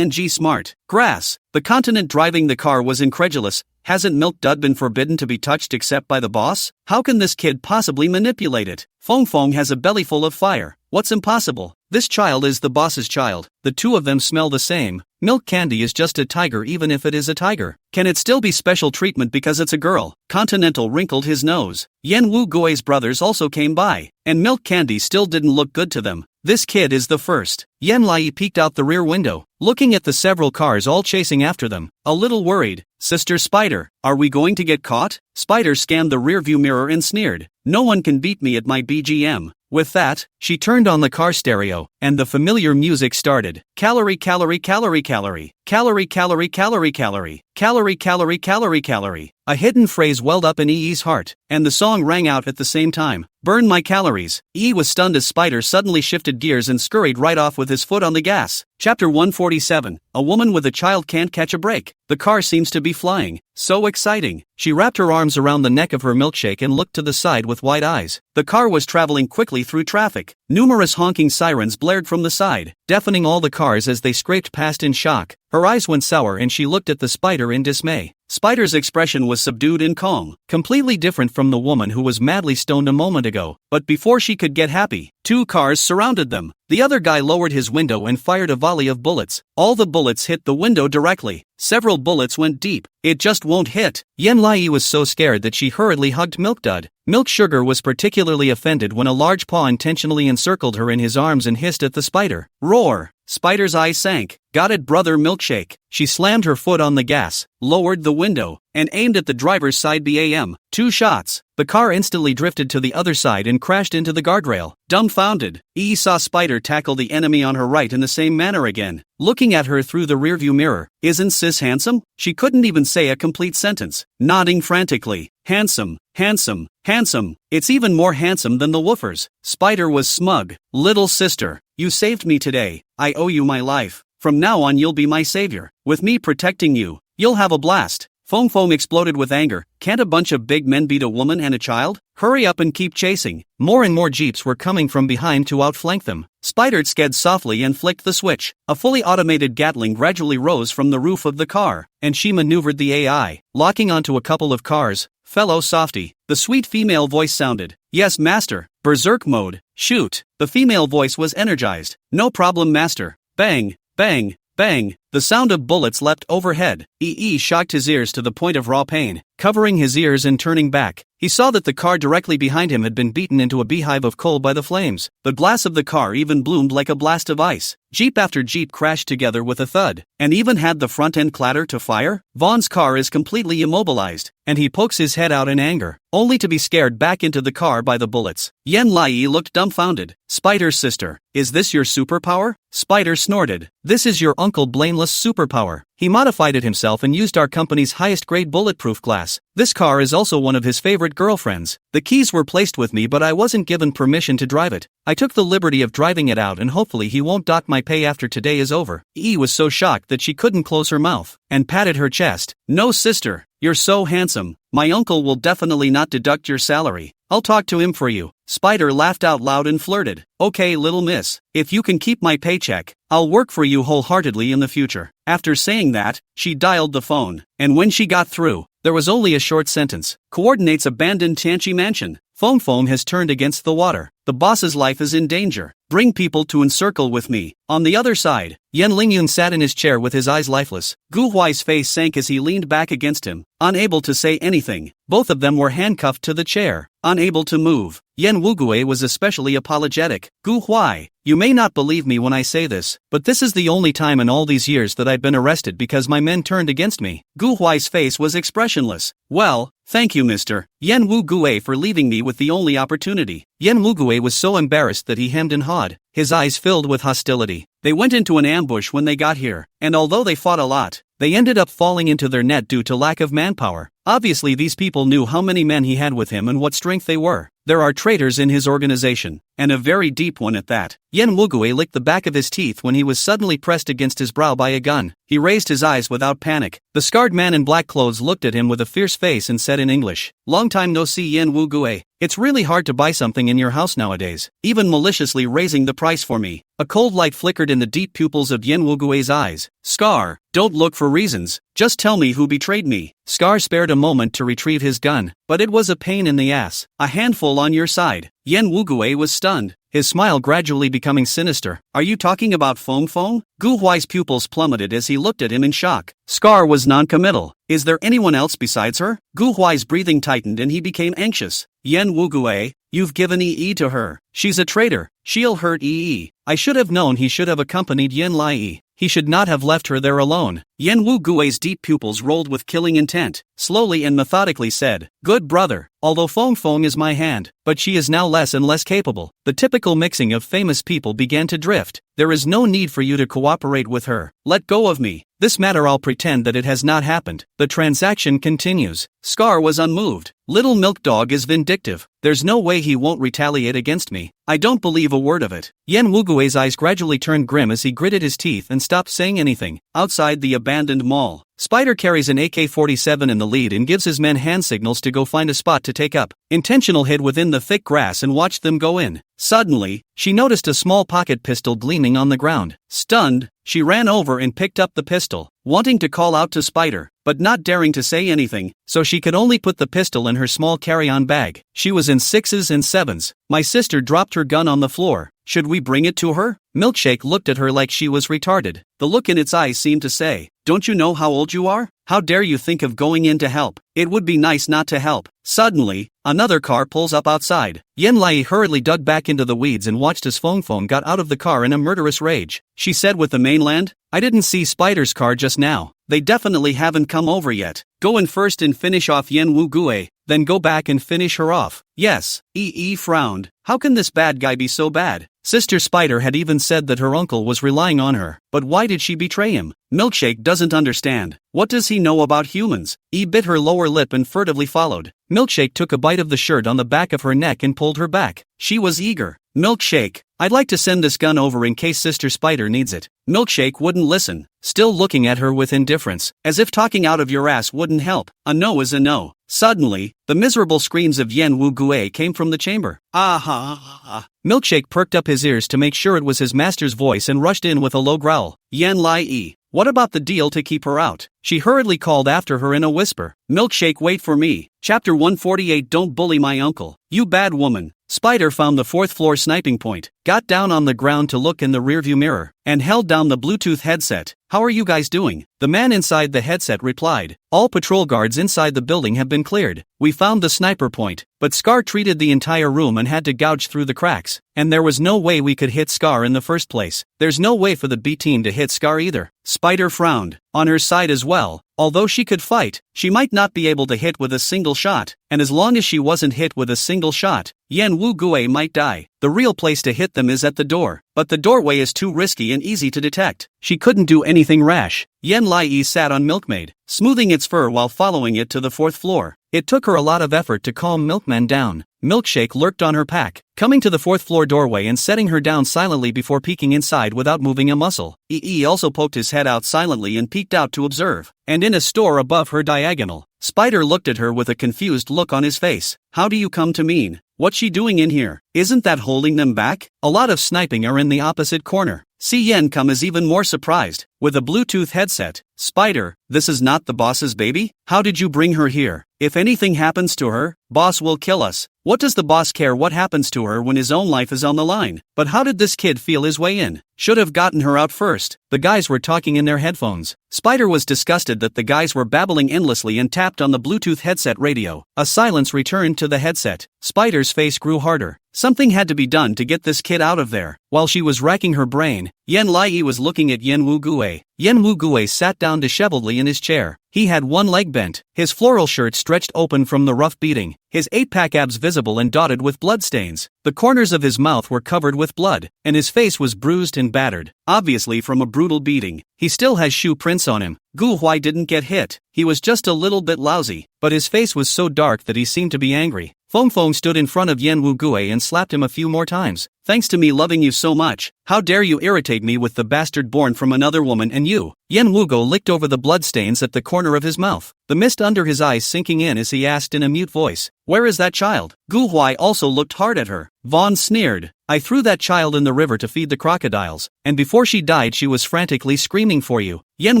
smart. Grass. The continent driving the car was incredulous. Hasn't Milk Dud been forbidden to be touched except by the boss? How can this kid possibly manipulate it? Phone has a belly full of fire. What's impossible? This child is the boss's child. The two of them smell the same. Milk Candy is just a tiger even if it is a tiger. Can it still be special treatment because it's a girl? Continental wrinkled his nose. Yen Wu Goi's brothers also came by, and Milk Candy still didn't look good to them. This kid is the first. Yen Lai peeked out the rear window, looking at the several cars all chasing after them, a little worried. Sister Spider, are we going to get caught? Spider scanned the rearview mirror and sneered. No one can beat me at my BGM. With that, she turned on the car stereo, and the familiar music started. Calorie, calorie, calorie, calorie. Calorie, calorie, calorie, calorie. Calorie, calorie, calorie, calorie. A hidden phrase welled up in E's heart, and the song rang out at the same time. Burn my calories. E was stunned as Spider suddenly shifted gears and scurried right off with his foot on the gas. Chapter 147. A woman with a child can't catch a break. The car seems to be flying. So exciting. She wrapped her arms around the neck of her milkshake and looked to the side with wide eyes. The car was traveling quickly through traffic. Numerous honking sirens blared from the side, deafening all the cars as they scraped past in shock. Her eyes went sour and she looked at the spider in dismay. Spider's expression was subdued and calm, completely different from the woman who was madly stoned a moment ago. But before she could get happy, two cars surrounded them. The other guy lowered his window and fired a volley of bullets. All the bullets hit the window directly. Several bullets went deep. It just won't hit. Yen Lai was so scared that she hurriedly hugged Milk Dud. Milk Sugar was particularly offended when a large paw intentionally encircled her in his arms and hissed at the spider. Roar! Spider's eyes sank. Got it, brother Milkshake. She slammed her foot on the gas, lowered the window, and aimed at the driver's side BAM. 2 shots. The car instantly drifted to the other side and crashed into the guardrail. Dumbfounded, E saw Spider tackle the enemy on her right in the same manner again, looking at her through the rearview mirror. Isn't sis handsome? She couldn't even say a complete sentence, nodding frantically. Handsome, handsome, handsome. It's even more handsome than the woofers. Spider was smug. Little sister, you saved me today. I owe you my life. From now on you'll be my savior. With me protecting you, you'll have a blast. Foam exploded with anger. Can't a bunch of big men beat a woman and a child? Hurry up and keep chasing. More and more jeeps were coming from behind to outflank them. Spider sked softly and flicked the switch. A fully automated Gatling gradually rose from the roof of the car, and she maneuvered the AI, locking onto a couple of cars. Fellow softy, the sweet female voice sounded. Yes, master. Berserk mode. Shoot. The female voice was energized. No problem, master. Bang, bang, bang. The sound of bullets leapt overhead. EE shocked his ears to the point of raw pain. Covering his ears and turning back, he saw that the car directly behind him had been beaten into a beehive of coal by the flames. The glass of the car even bloomed like a blast of ice. Jeep after jeep crashed together with a thud, and even had the front end clatter to fire. Vaughn's car is completely immobilized, and he pokes his head out in anger, only to be scared back into the car by the bullets. Yen Lai looked dumbfounded. Spider's sister, is this your superpower? Spider snorted. This is your Uncle Blameless superpower. He modified it himself and used our company's highest grade bulletproof glass. This car is also one of his favorite girlfriends. The keys were placed with me, but I wasn't given permission to drive it. I took the liberty of driving it out, and hopefully he won't dock my pay after today is over. E was so shocked that she couldn't close her mouth, and patted her chest. No, sister, you're so handsome. My uncle will definitely not deduct your salary. I'll talk to him for you. Spider laughed out loud and flirted. Okay, little miss, if you can keep my paycheck, I'll work for you wholeheartedly in the future. After saying that, she dialed the phone, and when she got through, there was only a short sentence. Coordinates abandoned Tianchi Mansion. Foam has turned against the water. The The boss's life is in danger. Bring people to encircle with me. On the other side, Yan Lingyun sat in his chair with his eyes lifeless. Gu Huai's face sank as he leaned back against him, unable to say anything. Both of them were handcuffed to the chair, unable to move. Yan Wugue was especially apologetic. Gu Huai, you may not believe me when I say this, but this is the only time in all these years that I've been arrested because my men turned against me. Gu Huai's face was expressionless. Well, thank you, Mr. Yan Wugue, for leaving me with the only opportunity. Yan Wugue was so embarrassed that he hemmed and hawed, his eyes filled with hostility. They went into an ambush when they got here, and although they fought a lot, they ended up falling into their net due to lack of manpower. Obviously these people knew how many men he had with him and what strength they were. There are traitors in his organization, and a very deep one at that. Yan Wugue licked the back of his teeth when he was suddenly pressed against his brow by a gun. He raised his eyes without panic. The scarred man in black clothes looked at him with a fierce face and said in English, "Long time no see, Yan Wugue. It's really hard to buy something in your house nowadays, even maliciously raising the price for me." A cold light flickered in the deep pupils of Yan Wugue's eyes. "Scar, don't look for reasons, just tell me who betrayed me." Scar spared a moment to retrieve his gun, but it was a pain in the ass. "A handful on your side." Yan Wugue was stunned, his smile gradually becoming sinister. "Are you talking about Feng Feng?" Gu Huai's pupils plummeted as he looked at him in shock. Scar was non-committal. "Is there anyone else besides her?" Gu Huai's breathing tightened and he became anxious. "Yan Wugue, you've given EE to her. She's a traitor. She'll hurt EE. I should have known he should have accompanied Yan Lai. He should not have left her there alone." Yan Wugue's deep pupils rolled with killing intent. Slowly and methodically said, "Good brother, although Feng Feng is my hand, but she is now less and less capable." The typical mixing of famous people began to drift. "There is no need for you to cooperate with her. Let go of me. This matter I'll pretend that it has not happened." The transaction continues. Scar was unmoved. "Little Milk Dog is vindictive. There's no way he won't retaliate against me. I don't believe a word of it." Yan Wugue's eyes gradually turned grim as he gritted his teeth and stopped saying anything. Outside the abandoned mall, Spider carries an AK-47 in the lead and gives his men hand signals to go find a spot to take up. Intentional hid within the thick grass and watched them go in. Suddenly, she noticed a small pocket pistol gleaming on the ground. Stunned, she ran over and picked up the pistol, wanting to call out to Spider, but not daring to say anything, so she could only put the pistol in her small carry-on bag. She was in 6s and 7s. My sister dropped her gun on the floor. Should we bring it to her? Milkshake looked at her like she was retarded. The look in its eyes seemed to say, "Don't you know how old you are? How dare you think of going in to help? It would be nice not to help." Suddenly, another car pulls up outside. Yan Lai hurriedly dug back into the weeds and watched as Feng Feng got out of the car in a murderous rage. She said with the mainland, "I didn't see Spider's car just now. They definitely haven't come over yet. Go in first and finish off Yan Wugue, then go back and finish her off." "Yes." EE frowned. How can this bad guy be so bad? Sister Spider had even said that her uncle was relying on her, but why did she betray him? Milkshake doesn't understand. What does he know about humans? E bit her lower lip and furtively followed. Milkshake took a bite of the shirt on the back of her neck and pulled her back. She was eager. "Milkshake, I'd like to send this gun over in case Sister Spider needs it." Milkshake wouldn't listen, still looking at her with indifference, as if talking out of your ass wouldn't help. A no is a no. Suddenly, the miserable screams of Yan Wugue came from the chamber. "Ah ha ha ha." Milkshake perked up his ears to make sure it was his master's voice and rushed in with a low growl. "Yan Lai, what about the deal to keep her out?" She hurriedly called after her in a whisper. "Milkshake, wait for me." Chapter 148. Don't bully my uncle, you bad woman. Spider found the 4th floor sniping point, got down on the ground to look in the rearview mirror, and held down the Bluetooth headset. "How are you guys doing?" The man inside the headset replied. "All patrol guards inside the building have been cleared. We found the sniper point, but Scar treated the entire room and had to gouge through the cracks, and there was no way we could hit Scar in the first place. There's no way for the B team to hit Scar either." Spider frowned. On her side as well, although she could fight, she might not be able to hit with a single shot, and as long as she wasn't hit with a single shot, Yan Wugue might die. The real place to hit them is at the door, but the doorway is too risky and easy to detect. She couldn't do anything rash. Yan Lai sat on Milkmaid, smoothing its fur while following it to the 4th floor. It took her a lot of effort to calm Milkman down. Milkshake lurked on her pack, coming to the 4th floor doorway and setting her down silently before peeking inside without moving a muscle. EE also poked his head out silently and peeked out to observe. And in a store above her diagonal, Spider looked at her with a confused look on his face. "How do you come to mean? What's she doing in here? Isn't that holding them back? A lot of sniping are in the opposite corner." See Yen come is even more surprised. With a Bluetooth headset. Spider, this is not the boss's baby? How did you bring her here? If anything happens to her, boss will kill us. What does the boss care what happens to her when his own life is on the line? But how did this kid feel his way in? Should have gotten her out first. The guys were talking in their headphones. Spider was disgusted that the guys were babbling endlessly and tapped on the Bluetooth headset radio. A silence returned to the headset. Spider's face grew harder. Something had to be done to get this kid out of there. While she was racking her brain, Yen Lai was looking at Yen Wu-gue. Yen Wu-gue sat down disheveledly in his chair. He had one leg bent, his floral shirt stretched open from the rough beating, his 8-pack abs visible and dotted with bloodstains. The corners of his mouth were covered with blood, and his face was bruised and battered, obviously from a brutal beating. He still has shoe prints on him. Gu Huai didn't get hit, he was just a little bit lousy, but his face was so dark that he seemed to be angry. Feng Feng stood in front of Yen Wu-gue and slapped him a few more times. Thanks to me loving you so much, how dare you irritate me with the bastard born from another woman and you? Yen Wu-gue licked over the bloodstains at the corner of his mouth, the mist under his eyes sinking in as he asked in a mute voice, where is that child? Gu Huai also looked hard at her. Vaughn sneered, I threw that child in the river to feed the crocodiles, and before she died she was frantically screaming for you. Yen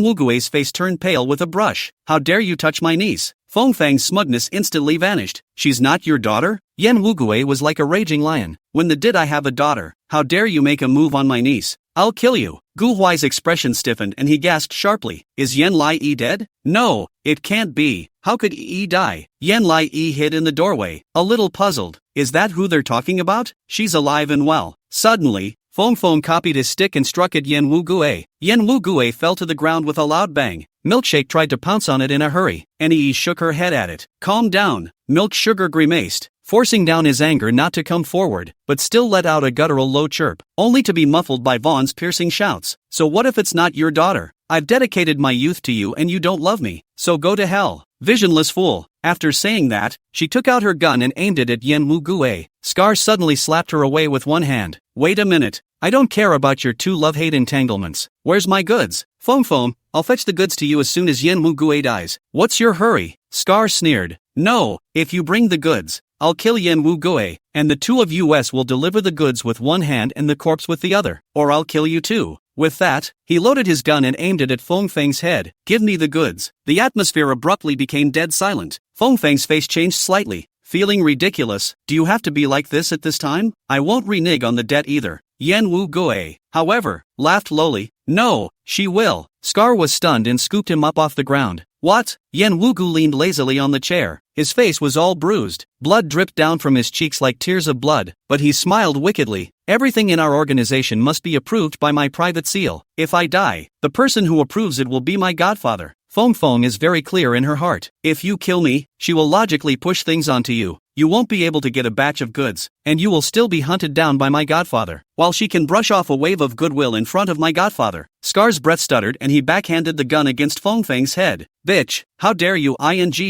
Wu-gue's face turned pale with a brush. How dare you touch my niece? Feng Fang's smugness instantly vanished. She's not your daughter? Yen Wu-gue was like a raging lion. When did I have a daughter? How dare you make a move on my niece? I'll kill you. Gu Huai's expression stiffened and he gasped sharply. Is Yen Lai dead? No, it can't be. How could die? Yen Lai hid in the doorway, a little puzzled. Is that who they're talking about? She's alive and well. Suddenly, Feng Feng copied his stick and struck at Yen Wu-gue. Yen Wu-gue fell to the ground with a loud bang. Milkshake tried to pounce on it in a hurry. Annie shook her head at it. Calm down. Milk Sugar grimaced, forcing down his anger not to come forward, but still let out a guttural low chirp, only to be muffled by Vaughn's piercing shouts. So what if it's not your daughter? I've dedicated my youth to you and you don't love me, so go to hell. Visionless fool. After saying that, she took out her gun and aimed it at Yen Wu-gue. Scar suddenly slapped her away with one hand. Wait a minute. I don't care about your two love-hate entanglements. Where's my goods? Feng Feng, I'll fetch the goods to you as soon as Yen Wu-gue dies. What's your hurry? Scar sneered. No, if you bring the goods, I'll kill Yen Wu-gue, and the two of us will deliver the goods with one hand and the corpse with the other, or I'll kill you too. With that, he loaded his gun and aimed it at Feng Feng's head. Give me the goods. The atmosphere abruptly became dead silent. Feng Feng's face changed slightly. Feeling ridiculous, do you have to be like this at this time? I won't renege on the debt either. Yen Wu-gue, however, laughed lowly. No, she will. Scar was stunned and scooped him up off the ground. What? Yen Wu-gue leaned lazily on the chair. His face was all bruised. Blood dripped down from his cheeks like tears of blood, but he smiled wickedly. Everything in our organization must be approved by my private seal. If I die, the person who approves it will be my godfather. Feng Feng is very clear in her heart. If you kill me, she will logically push things onto you. You won't be able to get a batch of goods, and you will still be hunted down by my godfather, while she can brush off a wave of goodwill in front of my godfather. Scar's breath stuttered and he backhanded the gun against Feng Feng's head. Bitch, how dare you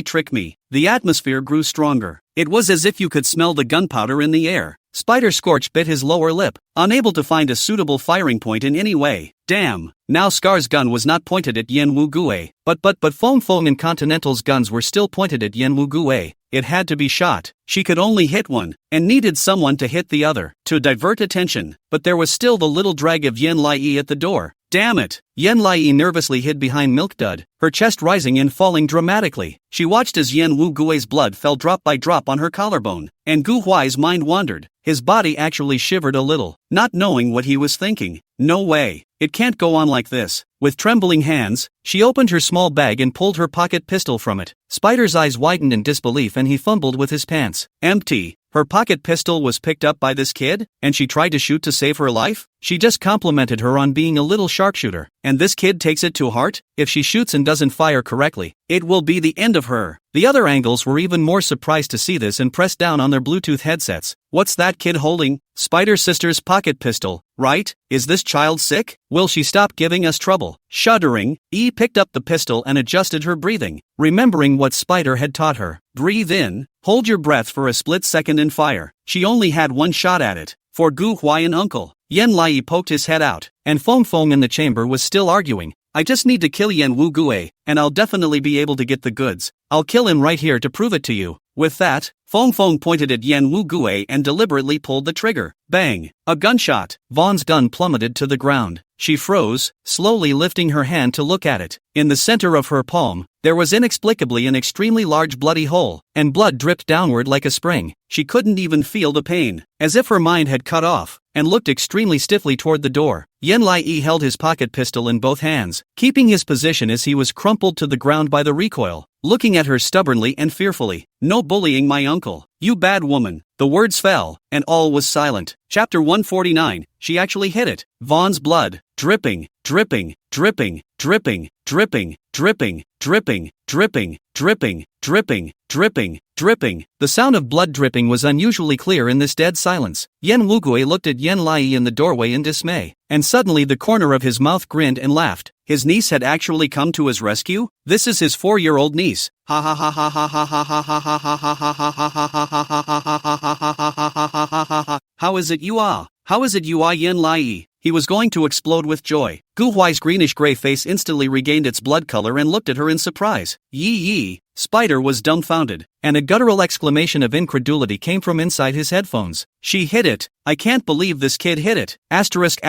trick me? The atmosphere grew stronger. It was as if you could smell the gunpowder in the air. Spider Scorch bit his lower lip, unable to find a suitable firing point in any way. Damn, now Scar's gun was not pointed at Yen Wu-gue, but Feng Feng and Continental's guns were still pointed at Yen Wu-gue. It had to be shot. She could only hit one, and needed someone to hit the other, to divert attention, but there was still the little drag of Yen Lai at the door. Damn it! Yen Lai nervously hid behind Milk Dud, her chest rising and falling dramatically. She watched as Yen Wu-gue's blood fell drop by drop on her collarbone, and Gu Huai's mind wandered. His body actually shivered a little, not knowing what he was thinking. No way. It can't go on like this. With trembling hands, she opened her small bag and pulled her pocket pistol from it. Spider's eyes widened in disbelief and he fumbled with his pants. Empty. Her pocket pistol was picked up by this kid, and she tried to shoot to save her life? She just complimented her on being a little sharpshooter, and this kid takes it to heart? If she shoots and doesn't fire correctly, it will be the end of her. The other angles were even more surprised to see this and pressed down on their Bluetooth headsets. What's that kid holding? Spider's sister's pocket pistol, right? Is this child sick? Will she stop giving us trouble? Shuddering, picked up the pistol and adjusted her breathing, remembering what Spider had taught her. Breathe in, hold your breath for a split second and fire. She only had one shot at it. For Gu Huai and Uncle. Yen Lai poked his head out, and Feng Feng in the chamber was still arguing. I just need to kill Yen Wu-gue, and I'll definitely be able to get the goods. I'll kill him right here to prove it to you. With that, Fong Fong pointed at Yan Wu Gue and deliberately pulled the trigger. Bang! A gunshot. Vaughn's gun plummeted to the ground. She froze, slowly lifting her hand to look at it. In the center of her palm, there was inexplicably an extremely large bloody hole, and blood dripped downward like a spring. She couldn't even feel the pain, as if her mind had cut off, and looked extremely stiffly toward the door. Yan Lai held his pocket pistol in both hands, keeping his position as he was crumpled to the ground by the recoil, looking at her stubbornly and fearfully. No bullying my uncle, you bad woman. The words fell, and all was silent. Chapter 149, she actually hit it. Vaughn's blood, dripping, dripping, dripping, dripping, dripping, dripping, dripping, dripping, dripping, dripping, dripping, dripping. The sound of blood dripping was unusually clear in this dead silence. Yan Wugui looked at Yan Lai in the doorway in dismay, and suddenly the corner of his mouth grinned and laughed. His niece had actually come to his rescue? This is his 4-year-old niece. Ha ha ha ha ha ha ha ha ha ha ha ha ha ha ha ha ha ha ha ha. How is it you are? How is it you are Yan Lai? He was going to explode with joy. Gu Huai's greenish-gray face instantly regained its blood color and looked at her in surprise. Yee. Spider was dumbfounded, and a guttural exclamation of incredulity came from inside his headphones. She hit it. I can't believe this kid hit it. Asterisk.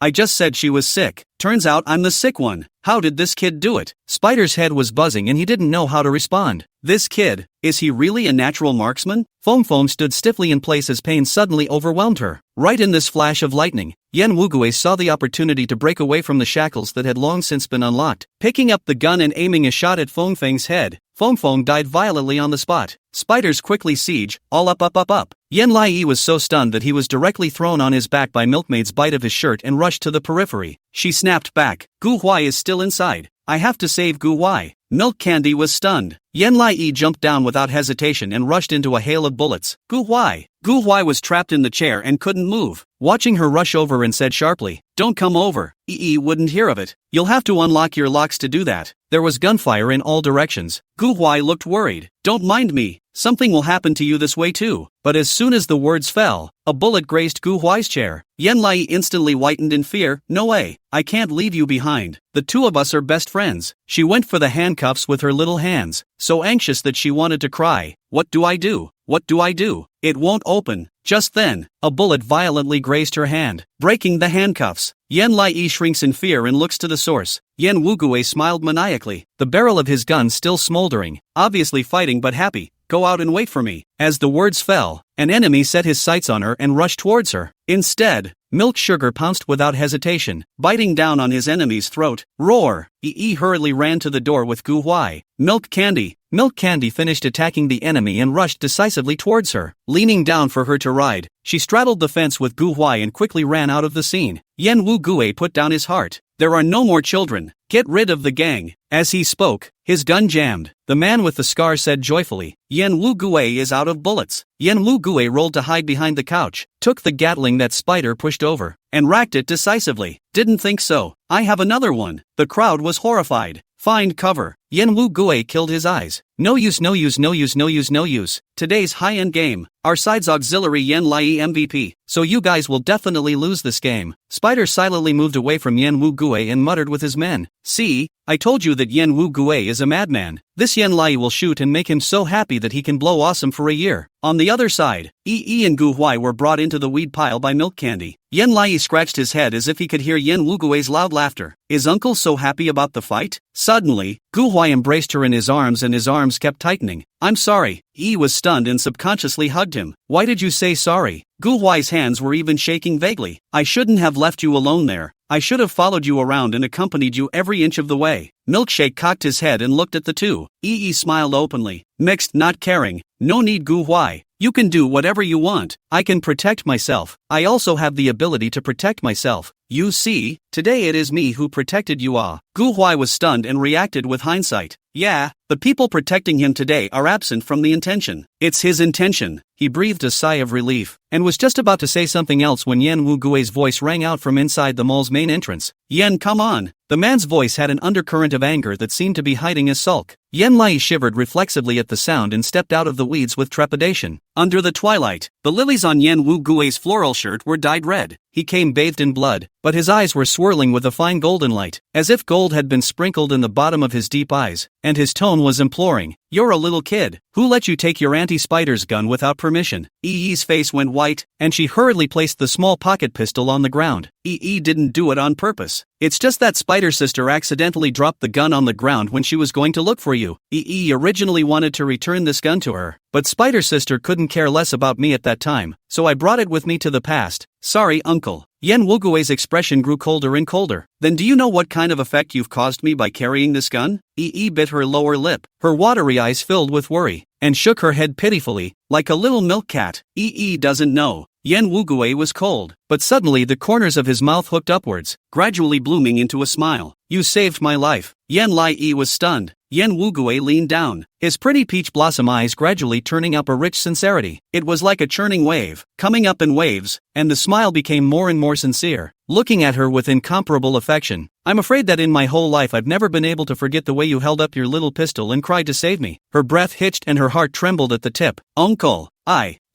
I just said she was sick. Turns out I'm the sick one. How did this kid do it? Spider's head was buzzing and he didn't know how to respond. This kid, is he really a natural marksman? Foam stood stiffly in place as pain suddenly overwhelmed her. Right in this flash of lightning, Yan Wugui saw the opportunity to break away from the shackles that had long since been unlocked. Picking up the gun and aiming a shot at Feng Feng's head, Feng died violently on the spot. Spiders quickly siege, all up. Yan Lai was so stunned that he was directly thrown on his back by Milkmaid's bite of his shirt and rushed to the periphery. She snapped back. Gu Huai is still inside. I have to save Gu Huai. Milk Candy was stunned. Yan Lai jumped down without hesitation and rushed into a hail of bullets. Gu Huai was trapped in the chair and couldn't move. Watching her rush over and said sharply, "Don't come over." Wouldn't hear of it. You'll have to unlock your locks to do that. There was gunfire in all directions. Gu Huai looked worried. Don't mind me. Something will happen to you this way too. But as soon as the words fell, a bullet grazed Gu Huai's chair. Yan Lai instantly whitened in fear. No way. I can't leave you behind. The two of us are best friends. She went for the handcuffs with her little hands, so anxious that she wanted to cry. What do I do? What do I do? It won't open. Just then, a bullet violently grazed her hand, breaking the handcuffs. Yan Lai shrinks in fear and looks to the source. Yan Wugui smiled maniacally, the barrel of his gun still smoldering, obviously fighting but happy. Go out and wait for me. As the words fell, an enemy set his sights on her and rushed towards her. Instead, Milk Sugar pounced without hesitation, biting down on his enemy's throat. Roar! Hurriedly ran to the door with Gu Huai. Milk Candy finished attacking the enemy and rushed decisively towards her. Leaning down for her to ride, she straddled the fence with Gu Huai and quickly ran out of the scene. Yan Wu Gue put down his heart. There are no more children. Get rid of the gang. As he spoke, his gun jammed. The man with the scar said joyfully, Yan Wu Gue is out of bullets. Yan Wu Gue rolled to hide behind the couch, took the Gatling that Spider pushed over, and racked it decisively. Didn't think so. I have another one. The crowd was horrified. Find cover. Yan Wu Gue killed his eyes. No use. Today's high-end game. Our side's auxiliary Yan Lai MVP, so you guys will definitely lose this game. Spider silently moved away from Yan Wu Gue and muttered with his men. See, I told you that Yan Wu Gue is a madman. This Yan Lai will shoot and make him so happy that he can blow awesome for a year. On the other side, and Gu Huai were brought into the weed pile by Milk Candy. Yan Lai scratched his head as if he could hear Yan Wu Gue's loud laughter. Is uncle so happy about the fight? Suddenly, Gu Huai embraced her in his arms and his arms kept tightening. I'm sorry. Was stunned and subconsciously hugged him. Why did you say sorry? Gu Huai's hands were even shaking vaguely. I shouldn't have left you alone there. I should have followed you around and accompanied you every inch of the way. Milkshake cocked his head and looked at the two. Smiled openly. Mixed, not caring. No need Gu Huai. You can do whatever you want. I can protect myself. I also have the ability to protect myself. You see, today it is me who protected you all. Gu Huai was stunned and reacted with hindsight. Yeah, the people protecting him today are absent from the intention. It's his intention. He breathed a sigh of relief, and was just about to say something else when Yan Wu Gue's voice rang out from inside the mall's main entrance. Yan, come on. The man's voice had an undercurrent of anger that seemed to be hiding a sulk. Yan Lai shivered reflexively at the sound and stepped out of the weeds with trepidation. Under the twilight, the lilies on Yan Wu Gue's floral shirt were dyed red. He came bathed in blood, but his eyes were swirling with a fine golden light, as if gold had been sprinkled in the bottom of his deep eyes. and his tone was imploring. "You're a little kid. Who let you take your anti-spider's gun without permission?" Yi's face went white, and she hurriedly placed the small pocket pistol on the ground. Yi didn't do it on purpose. It's just that Spider Sister accidentally dropped the gun on the ground when she was going to look for you. Yi originally wanted to return this gun to her, but Spider Sister couldn't care less about me at that time, so I brought it with me to the past. Sorry, uncle. Yen Wugui's expression grew colder and colder. Then do you know what kind of effect you've caused me by carrying this gun? Yi bit her lower lip. Her watery eyes filled with worry, and shook her head pitifully, like a little milk cat. Yi doesn't know. Yen Wugui was cold, but suddenly the corners of his mouth hooked upwards, gradually blooming into a smile. You saved my life. Yen Lai was stunned. Yen Wugui leaned down, his pretty peach blossom eyes gradually turning up a rich sincerity. It was like a churning wave, coming up in waves, and the smile became more and more sincere, looking at her with incomparable affection. I'm afraid that in my whole life I've never been able to forget the way you held up your little pistol and cried to save me. Her breath hitched and her heart trembled at the tip. Uncle,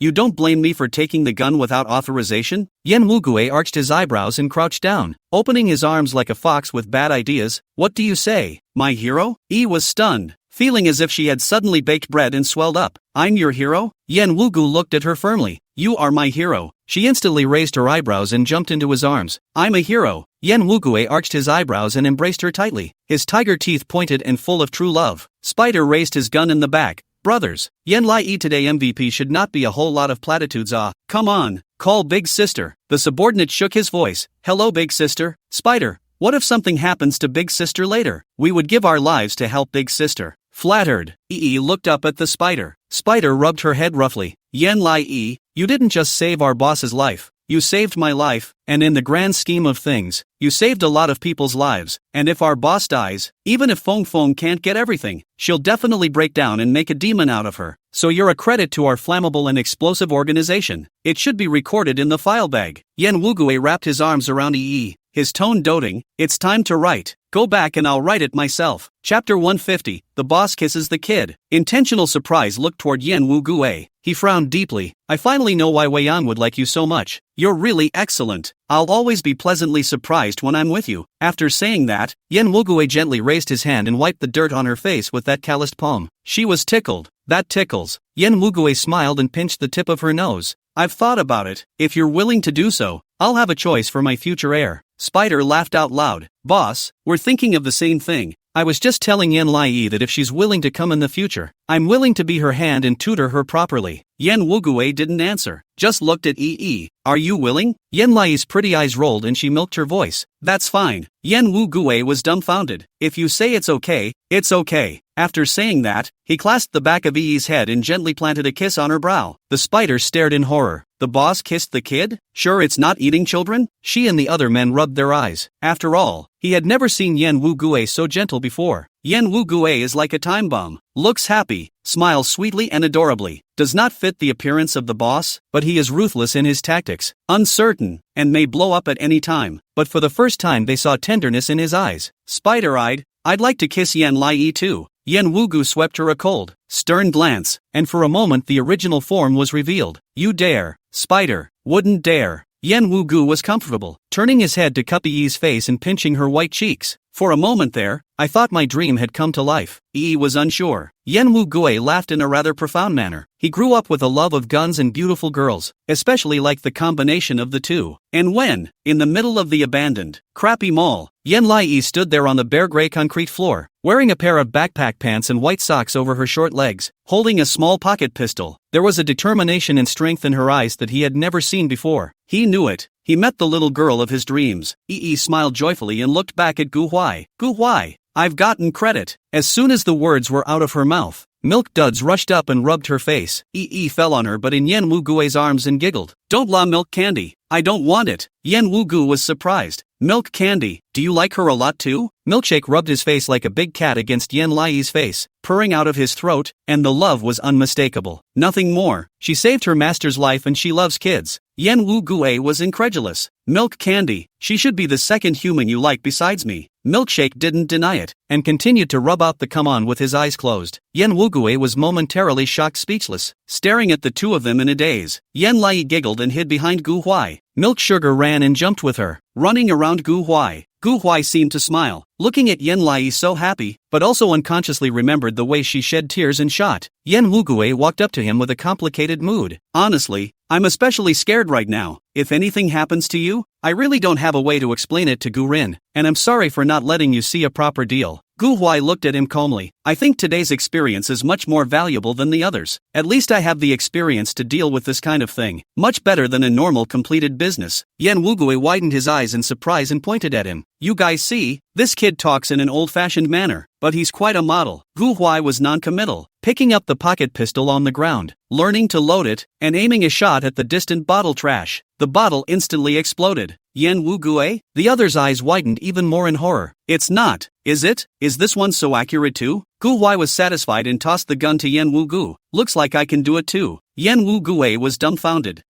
you don't blame me for taking the gun without authorization? Yen Wugui arched his eyebrows and crouched down, opening his arms like a fox with bad ideas. What do you say, my hero? Yi was stunned, feeling as if she had suddenly baked bread and swelled up. I'm your hero? Yen Wugu looked at her firmly. You are my hero. She instantly raised her eyebrows and jumped into his arms. I'm a hero. Yen Wugui arched his eyebrows and embraced her tightly, his tiger teeth pointed and full of true love. Spider raised his gun in the back. Brothers, Yen Lai today MVP should not be a whole lot of platitudes. Come on, call big sister. The subordinate shook his voice. Hello big sister. Spider, what if something happens to big sister later? We would give our lives to help big sister. Flattered, Yi looked up at the spider. Spider rubbed her head roughly. Yen Lai, you didn't just save our boss's life. You saved my life, and in the grand scheme of things, you saved a lot of people's lives, and if our boss dies, even if Feng Feng can't get everything, she'll definitely break down and make a demon out of her. So you're a credit to our flammable and explosive organization. It should be recorded in the file bag. Yen Wugui wrapped his arms around Yi, his tone doting. It's time to write. Go back and I'll write it myself. Chapter 150, The Boss Kisses the Kid. Intentional surprise looked toward Yen Wugui. He frowned deeply. I finally know why Wei Yan would like you so much. You're really excellent. I'll always be pleasantly surprised when I'm with you. After saying that, Yen Wugui gently raised his hand and wiped the dirt on her face with that calloused palm. She was tickled. That tickles. Yen Wugui smiled and pinched the tip of her nose. I've thought about it. If you're willing to do so, I'll have a choice for my future heir. Spider laughed out loud. Boss, we're thinking of the same thing. I was just telling Yen Lai that if she's willing to come in the future, I'm willing to be her hand and tutor her properly. Yen Wugui didn't answer, just looked at Yi. Are you willing? Yen Lai's pretty eyes rolled and she milked her voice. That's fine. Yen Wugui was dumbfounded. If you say it's okay, it's okay. After saying that, he clasped the back of Yi's head and gently planted a kiss on her brow. The spider stared in horror. The boss kissed the kid? Sure it's not eating children? She and the other men rubbed their eyes. After all, he had never seen Yen Wugui so gentle before. Yen Wugui is like a time bomb. Looks happy, smiles sweetly and adorably, does not fit the appearance of the boss, but he is ruthless in his tactics, uncertain, and may blow up at any time. But for the first time they saw tenderness in his eyes. Spider-eyed, I'd like to kiss Yen Lai too. Yen Wugu swept her a cold, stern glance, and for a moment the original form was revealed. You dare. Spider, wouldn't dare. Yen Wugu was comfortable, turning his head to cup Yi's face and pinching her white cheeks. For a moment there, I thought my dream had come to life. Yi was unsure. Yen Wugui laughed in a rather profound manner. He grew up with a love of guns and beautiful girls, especially liked the combination of the two. And when, in the middle of the abandoned, crappy mall, Yen Lai stood there on the bare gray concrete floor, wearing a pair of backpack pants and white socks over her short legs, holding a small pocket pistol, there was a determination and strength in her eyes that he had never seen before. He knew it. He met the little girl of his dreams. Yi smiled joyfully and looked back at Gu Huai. Gu Huai, I've gotten credit. As soon as the words were out of her mouth, Milk Duds rushed up and rubbed her face. Yi fell on her but in Yen Wugui's arms and giggled. Don't la milk candy. I don't want it. Yen Wugu was surprised. Milk candy, do you like her a lot too? Milkshake rubbed his face like a big cat against Yen Lai's face, purring out of his throat, and the love was unmistakable. Nothing more. She saved her master's life and she loves kids. Yen Wugui was incredulous. Milk candy, she should be the second human you like besides me. Milkshake didn't deny it, and continued to rub out the come on with his eyes closed. Yen Wugui was momentarily shocked speechless, staring at the two of them in a daze. Yen Lai giggled and hid behind Gu Huai. Milk Sugar ran and jumped with her. running around Gu Huai. Gu Huai seemed to smile, looking at Yan Lai so happy, but also unconsciously remembered the way she shed tears and shot. Yan Wugue walked up to him with a complicated mood. Honestly, I'm especially scared right now. If anything happens to you, I really don't have a way to explain it to Gu Rin, and I'm sorry for not letting you see a proper deal. Gu Huai looked at him calmly. I think today's experience is much more valuable than the others. At least I have the experience to deal with this kind of thing. Much better than a normal completed business. Yan Wugue widened his eyes in surprise and pointed at him. You guys see? This kid talks in an old-fashioned manner, but he's quite a model. Gu Huai was non-committal, picking up the pocket pistol on the ground, learning to load it, and aiming a shot at the distant bottle trash. The bottle instantly exploded. Yan Wugue? The other's eyes widened even more in horror. It's not, is it? Is this one so accurate too? Gu Huai was satisfied and tossed the gun to Yan Wugu. Looks like I can do it too. Yan Wugue was dumbfounded.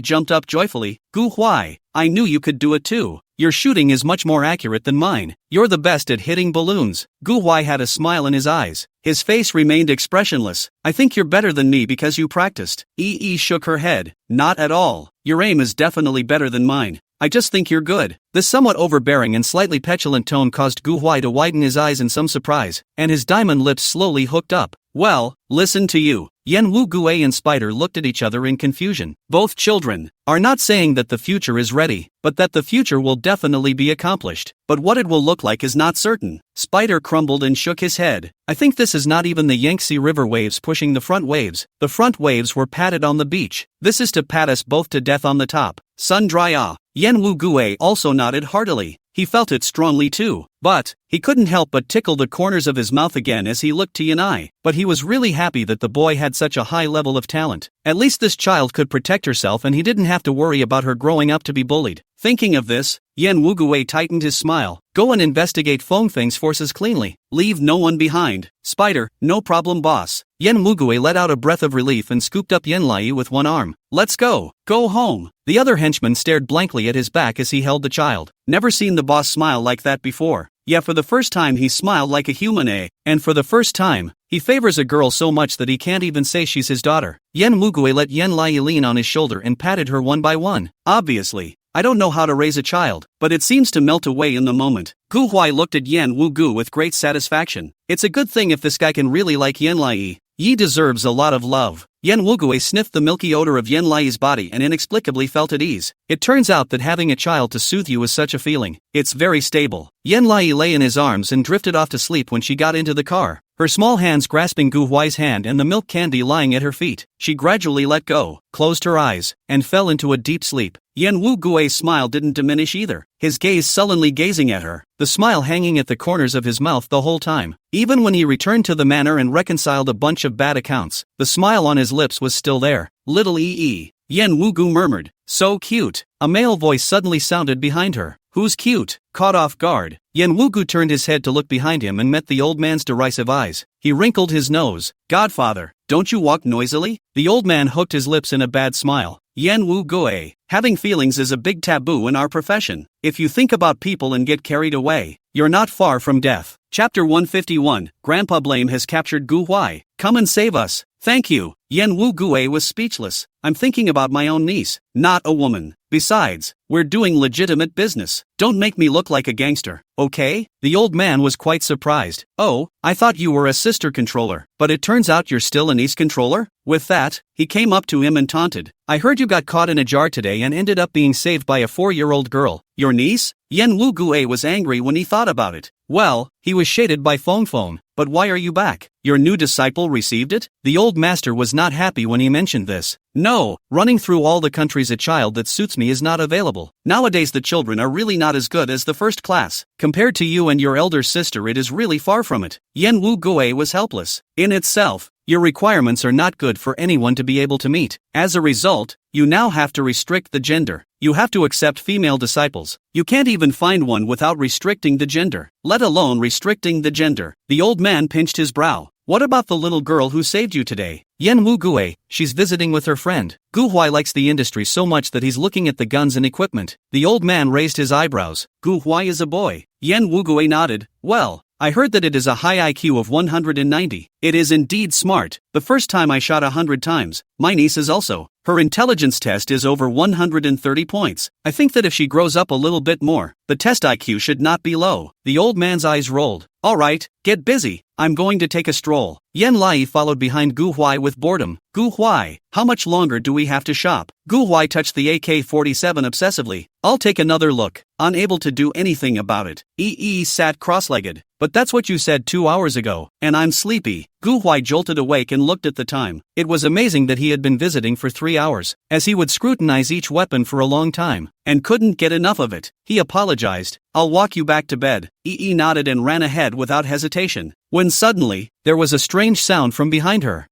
Jumped up joyfully. Gu Huai, I knew you could do it too. Your shooting is much more accurate than mine. You're the best at hitting balloons. Gu Huai had a smile in his eyes. His face remained expressionless. I think you're better than me because you practiced. Shook her head. Not at all. Your aim is definitely better than mine. I just think you're good. This somewhat overbearing and slightly petulant tone caused Gu Huai to widen his eyes in some surprise, and his diamond lips slowly hooked up. Well, listen to you. Yan Wugue and Spider looked at each other in confusion. Both children are not saying that the future is ready, but that the future will definitely be accomplished. But what it will look like is not certain. Spider crumbled and shook his head. I think this is not even the Yangtze River waves pushing the front waves. The front waves were patted on the beach. This is to pat us both to death on the top. Sun dry ah. Yan Wugue also nodded heartily. He felt it strongly too, but he couldn't help but tickle the corners of his mouth again as he looked to Yanai. But he was really happy that the boy had such a high level of talent. At least this child could protect herself and he didn't have to worry about her growing up to be bullied. Thinking of this, Yan Wugue tightened his smile. Go and investigate Feng's forces cleanly. Leave no one behind. Spider, no problem boss. Yan Wugue let out a breath of relief and scooped up Yan Lai with one arm. Let's go. Go home. The other henchman stared blankly at his back as he held the child. Never seen the boss smile like that before. Yeah, for the first time he smiled like a human, and for the first time, he favors a girl so much that he can't even say she's his daughter. Yan Wugue let Yan Lai lean on his shoulder and patted her one by one. Obviously, I don't know how to raise a child, but it seems to melt away in the moment. Gu Huai looked at Yan Wugu with great satisfaction. It's a good thing if this guy can really like Yan Lai. Yi deserves a lot of love. Yan Wugue sniffed the milky odor of Yan Lai's body and inexplicably felt at ease. It turns out that having a child to soothe you is such a feeling. It's very stable. Yan Lai lay in his arms and drifted off to sleep when she got into the car, her small hands grasping Gu Huai's hand and the milk candy lying at her feet. She gradually let go, closed her eyes, and fell into a deep sleep. Yan Wugue's smile didn't diminish either, his gaze sullenly gazing at her, the smile hanging at the corners of his mouth the whole time. Even when he returned to the manor and reconciled a bunch of bad accounts, the smile on his lips was still there. Little Yan Wugu murmured. So cute. A male voice suddenly sounded behind her. Who's cute? Caught off guard, Yan Wugu turned his head to look behind him and met the old man's derisive eyes. He wrinkled his nose. Godfather, don't you walk noisily? The old man hooked his lips in a bad smile. Yan Wugue, having feelings is a big taboo in our profession. If you think about people and get carried away, you're not far from death. Chapter 151, Grandpa Blame has captured Gu Huai. Come and save us. Thank you. Yan Wugue was speechless. I'm thinking about my own niece, not a woman. Besides, we're doing legitimate business. Don't make me look like a gangster, okay? The old man was quite surprised. Oh, I thought you were a sister controller, but it turns out you're still a niece controller? With that, he came up to him and taunted. I heard you got caught in a jar today and ended up being saved by a 4-year-old girl. Your niece? Yan Wugue was angry when he thought about it. Well, he was shaded by Feng. But why are you back? Your new disciple received it? The old master was not happy when he mentioned this. No, running through all the countries a child that suits me is not available. Nowadays the children are really not as good as the first class. Compared to you and your elder sister, it is really far from it. Yan Wugue was helpless. In itself, your requirements are not good for anyone to be able to meet. As a result, you now have to restrict the gender. You have to accept female disciples. You can't even find one without restricting the gender, let alone restricting the gender. The old man pinched his brow. What about the little girl who saved you today? Yan Wugue, she's visiting with her friend. Gu Huai likes the industry so much that he's looking at the guns and equipment. The old man raised his eyebrows. Gu Huai is a boy. Yan Wugue nodded. Well, I heard that it is a high IQ of 190. It is indeed smart. The first time I shot 100 times. My niece is also. Her intelligence test is over 130 points. I think that if she grows up a little bit more, the test IQ should not be low. The old man's eyes rolled. Alright, get busy. I'm going to take a stroll. Yan Lai followed behind Gu Huai with boredom. Gu Huai, how much longer do we have to shop? Gu Huai touched the AK-47 obsessively. I'll take another look. Unable to do anything about it. Yi sat cross-legged. But that's what you said 2 hours ago, and I'm sleepy. Gu Huai jolted awake and looked at the time. It was amazing that he had been visiting for 3 hours, as he would scrutinize each weapon for a long time, and couldn't get enough of it. He apologized. I'll walk you back to bed. Yi nodded and ran ahead without hesitation. When suddenly, there was a strange sound from behind her.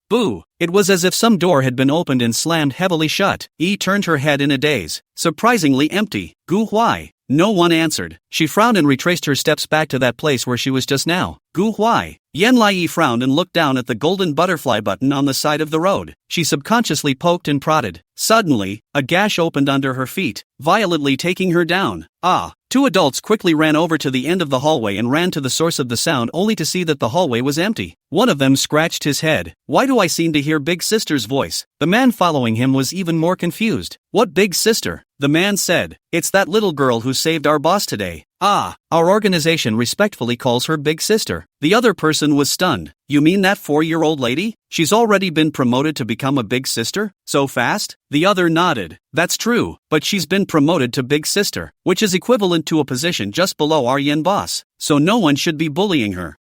Boo! It was as if some door had been opened and slammed heavily shut. Yi turned her head in a daze. Surprisingly empty. Gu Huai. No one answered. She frowned and retraced her steps back to that place where she was just now. Gu Huai. Yan Lai frowned and looked down at the golden butterfly button on the side of the road. She subconsciously poked and prodded. Suddenly, a gash opened under her feet, violently taking her down. Two adults quickly ran over to the end of the hallway and ran to the source of the sound only to see that the hallway was empty. One of them scratched his head. Why do I seem to hear Big Sister's voice? The man following him was even more confused. What Big Sister? The man said. It's that little girl who saved our boss today. Our organization respectfully calls her Big Sister. The other person was stunned. You mean that 4-year-old lady? She's already been promoted to become a Big Sister? So fast? The other nodded. That's true, but she's been promoted to Big Sister, which is equivalent to a position just below our yen boss. So no one should be bullying her.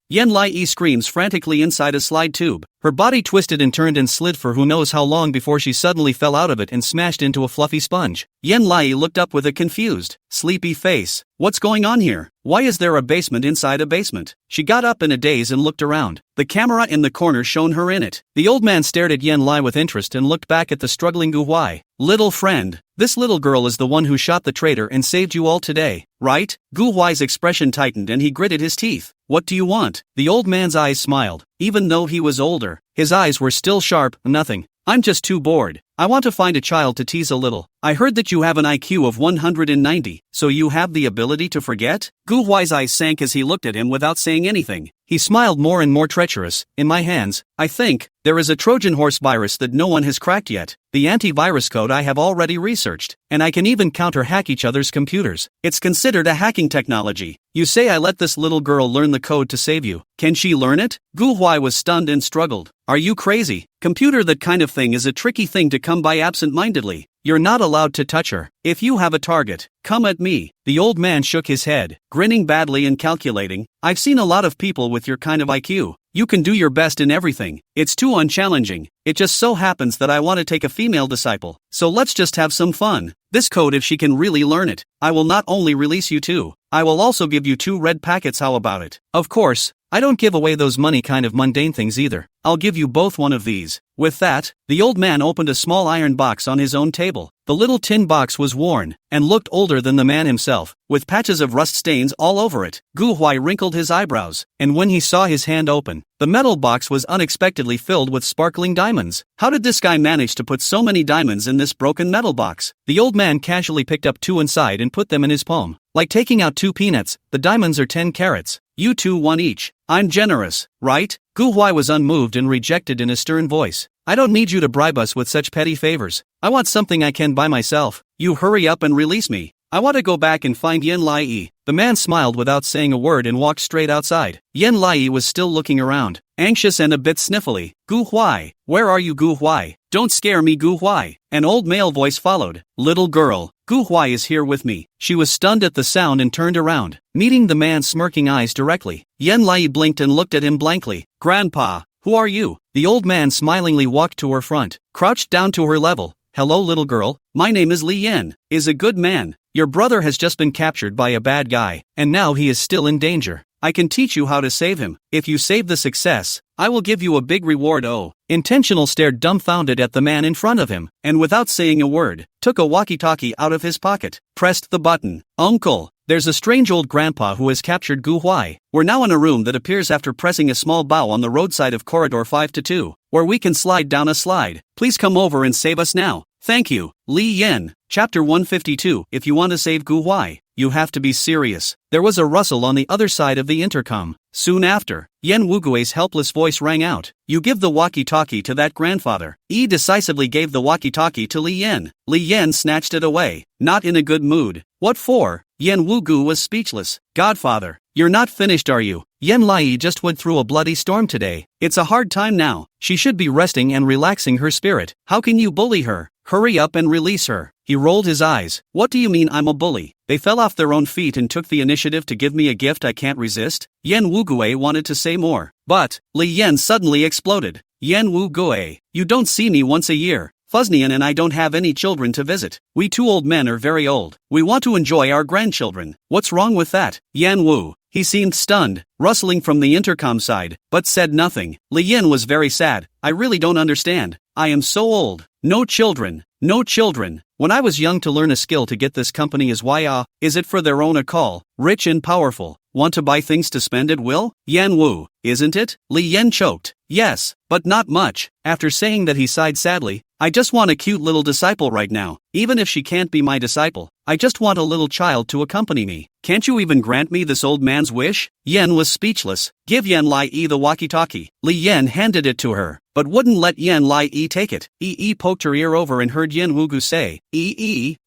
Yan Lai screams frantically inside a slide tube. Her body twisted and turned and slid for who knows how long before she suddenly fell out of it and smashed into a fluffy sponge. Yan Lai looked up with a confused, sleepy face. What's going on here? Why is there a basement inside a basement? She got up in a daze and looked around. The camera in the corner shone her in it. The old man stared at Yan Lai with interest and looked back at the struggling Gu Huai. Little friend, this little girl is the one who shot the traitor and saved you all today, right? Gu Huai's expression tightened and he gritted his teeth. What do you want? The old man's eyes smiled. Even though he was older, his eyes were still sharp. Nothing. I'm just too bored. I want to find a child to tease a little. I heard that you have an IQ of 190, so you have the ability to forget? Gu Huai's eyes sank as he looked at him without saying anything. He smiled more and more treacherous. In my hands, I think, there is a Trojan horse virus that no one has cracked yet. The antivirus code I have already researched, and I can even counter-hack each other's computers. It's considered a hacking technology. You say I let this little girl learn the code to save you. Can she learn it? Gu Huai was stunned and struggled. Are you crazy? Computer, that kind of thing is a tricky thing to come by absent-mindedly. You're not allowed to touch her. If you have a target, come at me. The old man shook his head, grinning badly and calculating. I've seen a lot of people with your kind of IQ. You can do your best in everything. It's too unchallenging. It just so happens that I want to take a female disciple. So let's just have some fun. This code, if she can really learn it, I will not only release you two, I will also give you 2 red packets. How about it? Of course, I don't give away those money kind of mundane things either. I'll give you both one of these. With that, the old man opened a small iron box on his own table. The little tin box was worn, and looked older than the man himself, with patches of rust stains all over it. Gu Huai wrinkled his eyebrows, and when he saw his hand open, the metal box was unexpectedly filled with sparkling diamonds. How did this guy manage to put so many diamonds in this broken metal box? The old man casually picked up 2 inside and put them in his palm. Like taking out 2 peanuts, the diamonds are 10 carats. You 2 1 each. I'm generous, right? Gu Huai was unmoved and rejected in a stern voice. I don't need you to bribe us with such petty favors. I want something I can buy myself. You hurry up and release me. I want to go back and find Yan Lai. The man smiled without saying a word and walked straight outside. Yan Lai was still looking around, anxious and a bit sniffly. Gu Huai, where are you, Gu Huai? Don't scare me, Gu Huai. An old male voice followed. Little girl, Gu Huai is here with me. She was stunned at the sound and turned around, meeting the man's smirking eyes directly. Yan Lai blinked and looked at him blankly. Grandpa, who are you? The old man smilingly walked to her front, crouched down to her level. Hello, little girl. My name is Li Yan. Is a good man. Your brother has just been captured by a bad guy, and now he is still in danger. I can teach you how to save him. If you save the success, I will give you a big reward. Oh. Intentional stared dumbfounded at the man in front of him, and without saying a word, took a walkie-talkie out of his pocket, pressed the button. Uncle, there's a strange old grandpa who has captured Gu Huai. We're now in a room that appears after pressing a small bow on the roadside of corridor 5-2, where we can slide down a slide. Please come over and save us now. Thank you, Li Yan. Chapter 152. If you want to save Gu Huai, you have to be serious. There was a rustle on the other side of the intercom. Soon after, Yan Wugui's helpless voice rang out. You give the walkie-talkie to that grandfather. Yi decisively gave the walkie-talkie to Li Yan. Li Yan snatched it away, not in a good mood. What for? Yan Wugu was speechless. Godfather, you're not finished, are you? Yan Lai just went through a bloody storm today. It's a hard time now. She should be resting and relaxing her spirit. How can you bully her? Hurry up and release her. He rolled his eyes. What do you mean I'm a bully? They fell off their own feet and took the initiative to give me a gift I can't resist? Yan Wugui wanted to say more, but Li Yan suddenly exploded. Yan Wugui, you don't see me once a year. Fuznian and I don't have any children to visit. We two old men are very old. We want to enjoy our grandchildren. What's wrong with that? Yan Wu. He seemed stunned, rustling from the intercom side, but said nothing. Li Yan was very sad. I really don't understand. I am so old. No children. No children. When I was young to learn a skill to get this company is why is it for their own call, rich and powerful, want to buy things to spend at will? Yan Wu, isn't it? Li Yan choked. Yes, but not much. After saying that he sighed sadly. I just want a cute little disciple right now. Even if she can't be my disciple, I just want a little child to accompany me. Can't you even grant me this old man's wish? Yan was speechless. Give Yan Lai the walkie-talkie. Li Yan handed it to her, but wouldn't let Yan Lai take it. Poked her ear over and heard Yan Wugu say,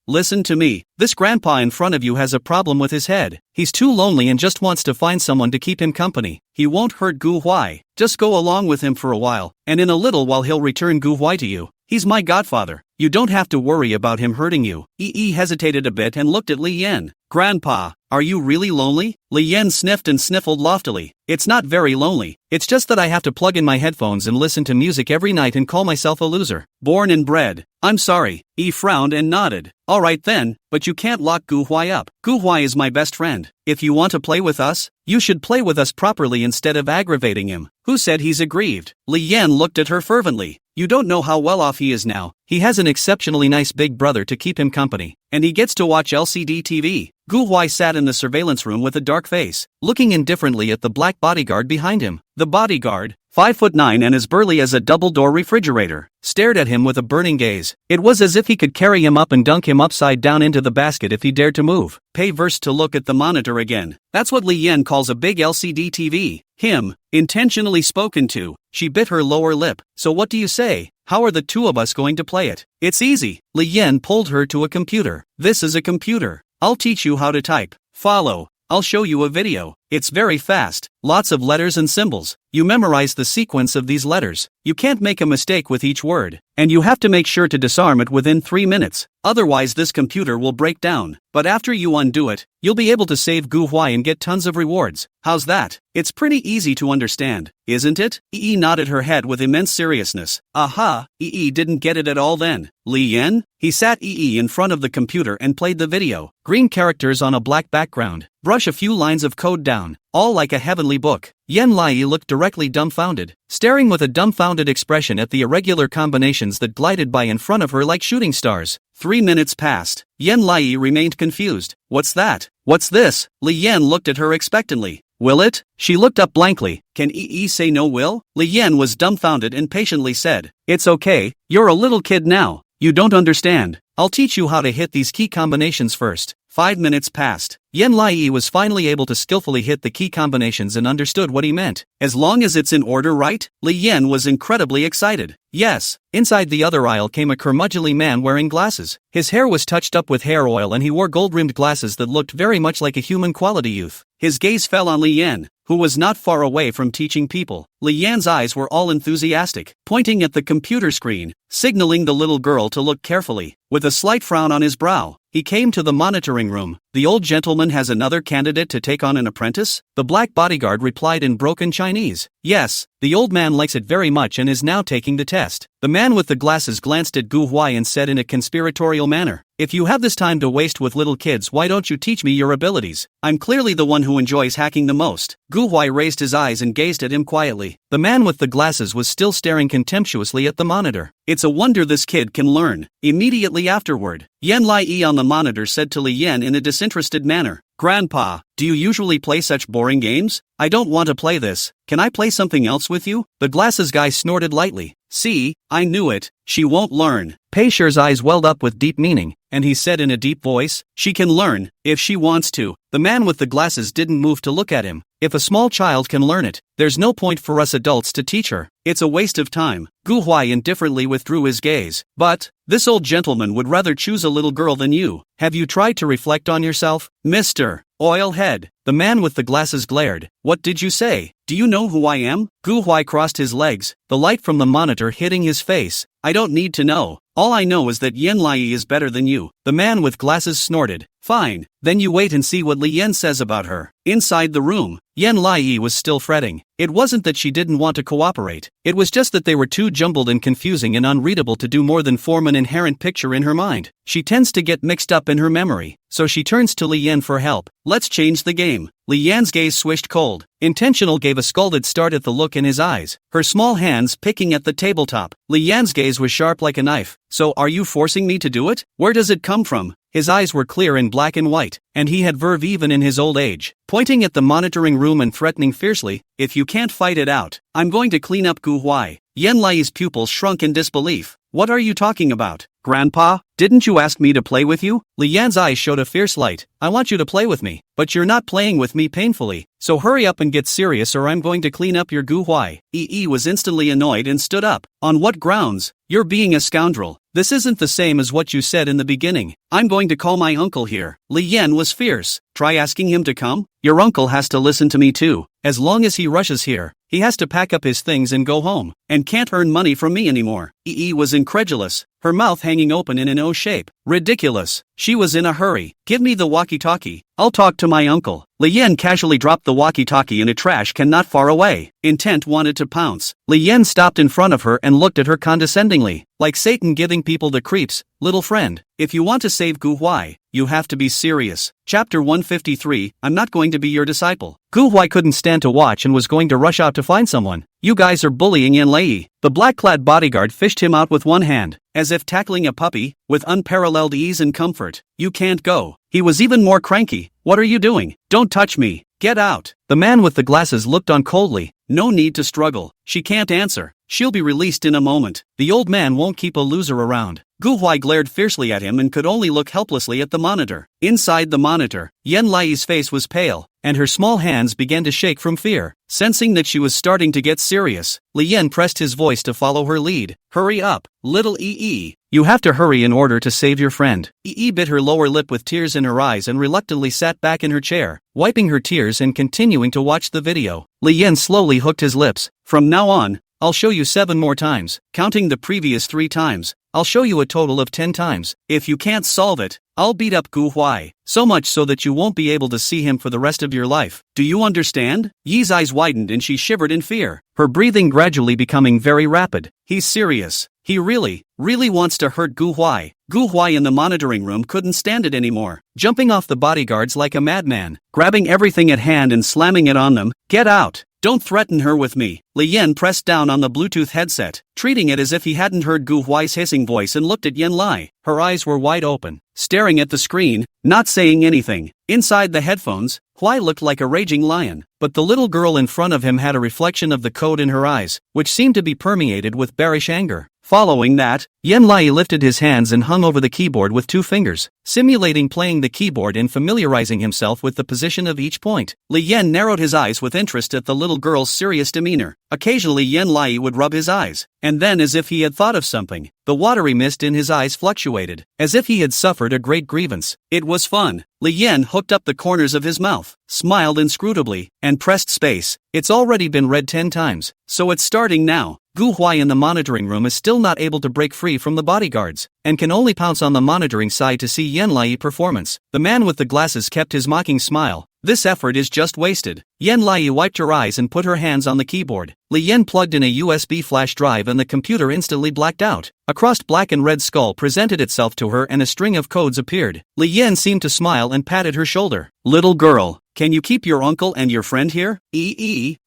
listen to me. This grandpa in front of you has a problem with his head. He's too lonely and just wants to find someone to keep him company. He won't hurt Gu Huai. Just go along with him for a while, and in a little while he'll return Gu Huai to you. He's my godfather. You don't have to worry about him hurting you. Hesitated a bit and looked at Li Yan. Grandpa, are you really lonely? Li Yan sniffed and sniffled loftily. It's not very lonely. It's just that I have to plug in my headphones and listen to music every night and call myself a loser. Born and bred. I'm sorry. Frowned and nodded. Alright then, but you can't lock Gu Huai up. Gu Huai is my best friend. If you want to play with us, you should play with us properly instead of aggravating him. Who said he's aggrieved? Li Yan looked at her fervently. You don't know how well off he is now. He has an exceptionally nice big brother to keep him company, and he gets to watch LCD TV. Gu Huai sat in the surveillance room with a dark face, looking indifferently at the black bodyguard behind him. The bodyguard, 5'9" and as burly as a double-door refrigerator, stared at him with a burning gaze. It was as if he could carry him up and dunk him upside down into the basket if he dared to move. Pay verse to look at the monitor again. That's what Li Yan calls a big LCD TV. Him, intentionally spoken to. She bit her lower lip. So what do you say? How are the two of us going to play it? It's easy. Li Yan pulled her to a computer. This is a computer. I'll teach you how to type. Follow. I'll show you a video. It's very fast. Lots of letters and symbols. You memorize the sequence of these letters. You can't make a mistake with each word. And you have to make sure to disarm it within 3 minutes. Otherwise this computer will break down. But after you undo it, you'll be able to save Gu Huai and get tons of rewards. How's that? It's pretty easy to understand, isn't it? Nodded her head with immense seriousness. Aha, didn't get it at all then. Li Yan? He sat in front of the computer and played the video. Green characters on a black background. Brush a few lines of code down. All like a heavenly book. Yan Lai looked directly dumbfounded, staring with a dumbfounded expression at the irregular combinations that glided by in front of her like shooting stars. 3 minutes passed. Yan Lai remained confused. What's that? What's this? Li Yan looked at her expectantly. Will it? She looked up blankly. Can say no will? Li Yan was dumbfounded and patiently said, It's okay, you're a little kid now. You don't understand. I'll teach you how to hit these key combinations first. 5 minutes passed. Yan Lai was finally able to skillfully hit the key combinations and understood what he meant. As long as it's in order, right? Li Yan was incredibly excited. Yes. Inside the other aisle came a curmudgeonly man wearing glasses. His hair was touched up with hair oil and he wore gold-rimmed glasses that looked very much like a human quality youth. His gaze fell on Li Yan, who was not far away from teaching people. Li Yan's eyes were all enthusiastic, pointing at the computer screen, signaling the little girl to look carefully. With a slight frown on his brow, he came to the monitoring room. The old gentleman has another candidate to take on an apprentice? The black bodyguard replied in broken Chinese. Yes, the old man likes it very much and is now taking the test. The man with the glasses glanced at Gu Huai and said in a conspiratorial manner, If you have this time to waste with little kids, why don't you teach me your abilities? I'm clearly the one who enjoys hacking the most. Gu Huai raised his eyes and gazed at him quietly. The man with the glasses was still staring contemptuously at the monitor. It's a wonder this kid can learn. Immediately afterward, Yan Lai on the monitor said to Li Yan in a disinterested manner, Grandpa, do you usually play such boring games? I don't want to play this. Can I play something else with you? The glasses guy snorted lightly. See, I knew it, she won't learn. Pei Shi's eyes welled up with deep meaning, and he said in a deep voice, she can learn, if she wants to. The man with the glasses didn't move to look at him. If a small child can learn it, there's no point for us adults to teach her. It's a waste of time. Gu Huai indifferently withdrew his gaze. But, this old gentleman would rather choose a little girl than you. Have you tried to reflect on yourself, Mr. Oilhead? The man with the glasses glared. What did you say? Do you know who I am? Gu Huai crossed his legs, the light from the monitor hitting his face. I don't need to know. All I know is that Yen Lai is better than you. The man with glasses snorted. Fine, then you wait and see what Li Yan says about her. Inside the room, Yen Lai was still fretting. It wasn't that she didn't want to cooperate. It was just that they were too jumbled and confusing and unreadable to do more than form an inherent picture in her mind. She tends to get mixed up in her memory, so she turns to Li Yan for help. Let's change the game. Li Yan's gaze swished cold. Intentional gave a scalded start at the look in his eyes, her small hands picking at the tabletop. Li Yan's gaze was sharp like a knife. So are you forcing me to do it? Where does it come from? His eyes were clear in black and white, and he had verve even in his old age. Pointing at the monitoring room and threatening fiercely, if you can't fight it out, I'm going to clean up Gu Huai. Yen Lai's pupils shrunk in disbelief. What are you talking about? Grandpa, didn't you ask me to play with you? Li Yan's eyes showed a fierce light. I want you to play with me, but you're not playing with me painfully, so hurry up and get serious or I'm going to clean up your Gu Huai. Yi was instantly annoyed and stood up. On what grounds? You're being a scoundrel. This isn't the same as what you said in the beginning. I'm going to call my uncle here. Li Yan was fierce. Try asking him to come? Your uncle has to listen to me too. As long as he rushes here, he has to pack up his things and go home, and can't earn money from me anymore. Yi was incredulous, her mouth hanging open in an O shape. Ridiculous. She was in a hurry. Give me the walkie-talkie. I'll talk to my uncle. Li Yan casually dropped the walkie-talkie in a trash can not far away. Intent wanted to pounce. Li Yan stopped in front of her and looked at her condescendingly, like Satan giving people the creeps. Little friend, if you want to save Gu Huai, you have to be serious. Chapter 153, I'm not going to be your disciple. Gu Huai couldn't stand to watch and was going to rush out to find someone. You guys are bullying Yen Lei. The black-clad bodyguard fished him out with one hand, as if tackling a puppy, with unparalleled ease and comfort. You can't go. He was even more cranky. What are you doing? Don't touch me. Get out. The man with the glasses looked on coldly. No need to struggle. She can't answer. She'll be released in a moment. The old man won't keep a loser around. Gu Huai glared fiercely at him and could only look helplessly at the monitor. Inside the monitor, Yen Lai's face was pale, and her small hands began to shake from fear. Sensing that she was starting to get serious, Li Yan pressed his voice to follow her lead. Hurry up, little Yi. You have to hurry in order to save your friend. Yi bit her lower lip with tears in her eyes and reluctantly sat back in her chair, wiping her tears and continuing to watch the video. Li Yan slowly hooked his lips. From now on, I'll show you 7 more times, counting the previous 3 times. I'll show you a total of 10 times. If you can't solve it, I'll beat up Gu Huai, so much so that you won't be able to see him for the rest of your life. Do you understand? Yi's eyes widened and she shivered in fear, her breathing gradually becoming very rapid. He's serious. He really wants to hurt Gu Huai. Gu Huai in the monitoring room couldn't stand it anymore, jumping off the bodyguards like a madman, grabbing everything at hand and slamming it on them. Get out! Don't threaten her with me. Li Yan pressed down on the Bluetooth headset, treating it as if he hadn't heard Gu Huai's hissing voice and looked at Yen Lai. Her eyes were wide open, staring at the screen, not saying anything. Inside the headphones, Huai looked like a raging lion, but the little girl in front of him had a reflection of the code in her eyes, which seemed to be permeated with bearish anger. Following that, Yen Lai lifted his hands and hung over the keyboard with 2 fingers, simulating playing the keyboard and familiarizing himself with the position of each point. Li Yan narrowed his eyes with interest at the little girl's serious demeanor. Occasionally Yen Lai would rub his eyes, and then as if he had thought of something, the watery mist in his eyes fluctuated, as if he had suffered a great grievance. It was fun. Li Yan hooked up the corners of his mouth, smiled inscrutably, and pressed space. It's already been read 10 times, so it's starting now. Gu Huai in the monitoring room is still not able to break free from the bodyguards, and can only pounce on the monitoring side to see Yen Lai performance. The man with the glasses kept his mocking smile. This effort is just wasted. Yen Lai wiped her eyes and put her hands on the keyboard. Li Yan plugged in a USB flash drive and the computer instantly blacked out. A crossed black and red skull presented itself to her and a string of codes appeared. Li Yan seemed to smile and patted her shoulder. Little girl, can you keep your uncle and your friend here?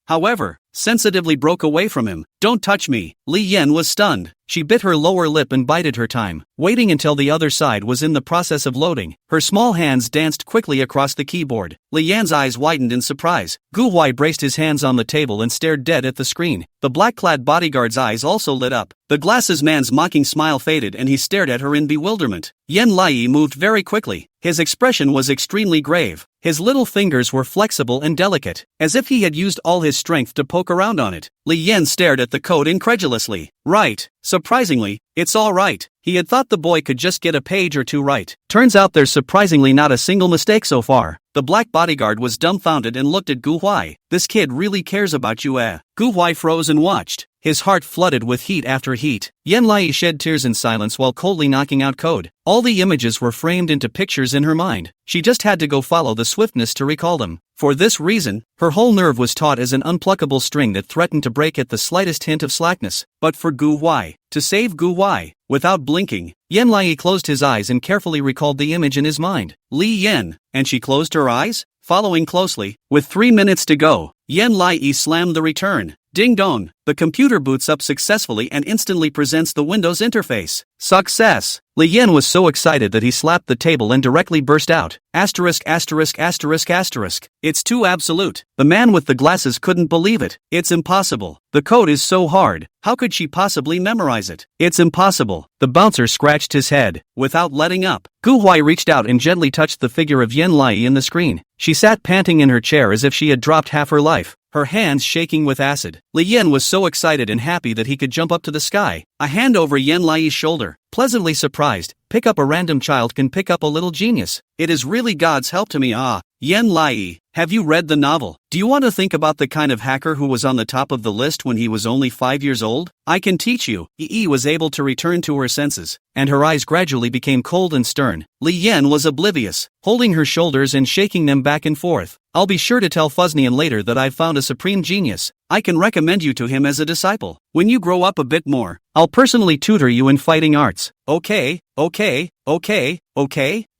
however, sensitively broke away from him. "Don't touch me." Li Yan was stunned. She bit her lower lip and bided her time, waiting until the other side was in the process of loading. Her small hands danced quickly across the keyboard. Li Yan's eyes widened in surprise. Gu Huai braced his hands on the table and stared dead at the screen. The black-clad bodyguard's eyes also lit up. The glasses man's mocking smile faded and he stared at her in bewilderment. Yan Lai moved very quickly. His expression was extremely grave. His little fingers were flexible and delicate, as if he had used all his strength to poke around on it. Li Yan stared at the code incredulously. Right. Surprisingly, it's all right. He had thought the boy could just get a page or two right. Turns out there's surprisingly not a single mistake so far. The black bodyguard was dumbfounded and looked at Gu Huai. This kid really cares about you, eh? Gu Huai froze and watched. His heart flooded with heat after heat. Yan Lai shed tears in silence while coldly knocking out code. All the images were framed into pictures in her mind. She just had to go follow the swiftness to recall them. For this reason, her whole nerve was taut as an unpluckable string that threatened to break at the slightest hint of slackness. But for Gu Huai, to save Gu Huai, without blinking, Yan Lai closed his eyes and carefully recalled the image in his mind. Li Yan, and she closed her eyes? Following closely, with 3 minutes to go, Yan Lai slammed the return. Ding dong, the computer boots up successfully and instantly presents the Windows interface. Success! Li Yan was so excited that he slapped the table and directly burst out. Asterisk asterisk asterisk asterisk. It's too absolute. The man with the glasses couldn't believe it. It's impossible. The code is so hard. How could she possibly memorize it? It's impossible. The bouncer scratched his head. Without letting up, Gu Huai reached out and gently touched the figure of Yan Lai in the screen. She sat panting in her chair as if she had dropped half her life, her hands shaking with acid. Li Yan was so excited and happy that he could jump up to the sky. A hand over Yan Lai's shoulder. Pleasantly surprised, pick up a random child can pick up a little genius. It is really God's help to me. Yan Lai, have you read the novel? Do you want to think about the kind of hacker who was on the top of the list when he was only 5 years old? I can teach you. Yi was able to return to her senses, and her eyes gradually became cold and stern. Li Yan was oblivious, holding her shoulders and shaking them back and forth. I'll be sure to tell Fuznian later that I've found a supreme genius. I can recommend you to him as a disciple. When you grow up a bit more, I'll personally tutor you in fighting arts. Okay.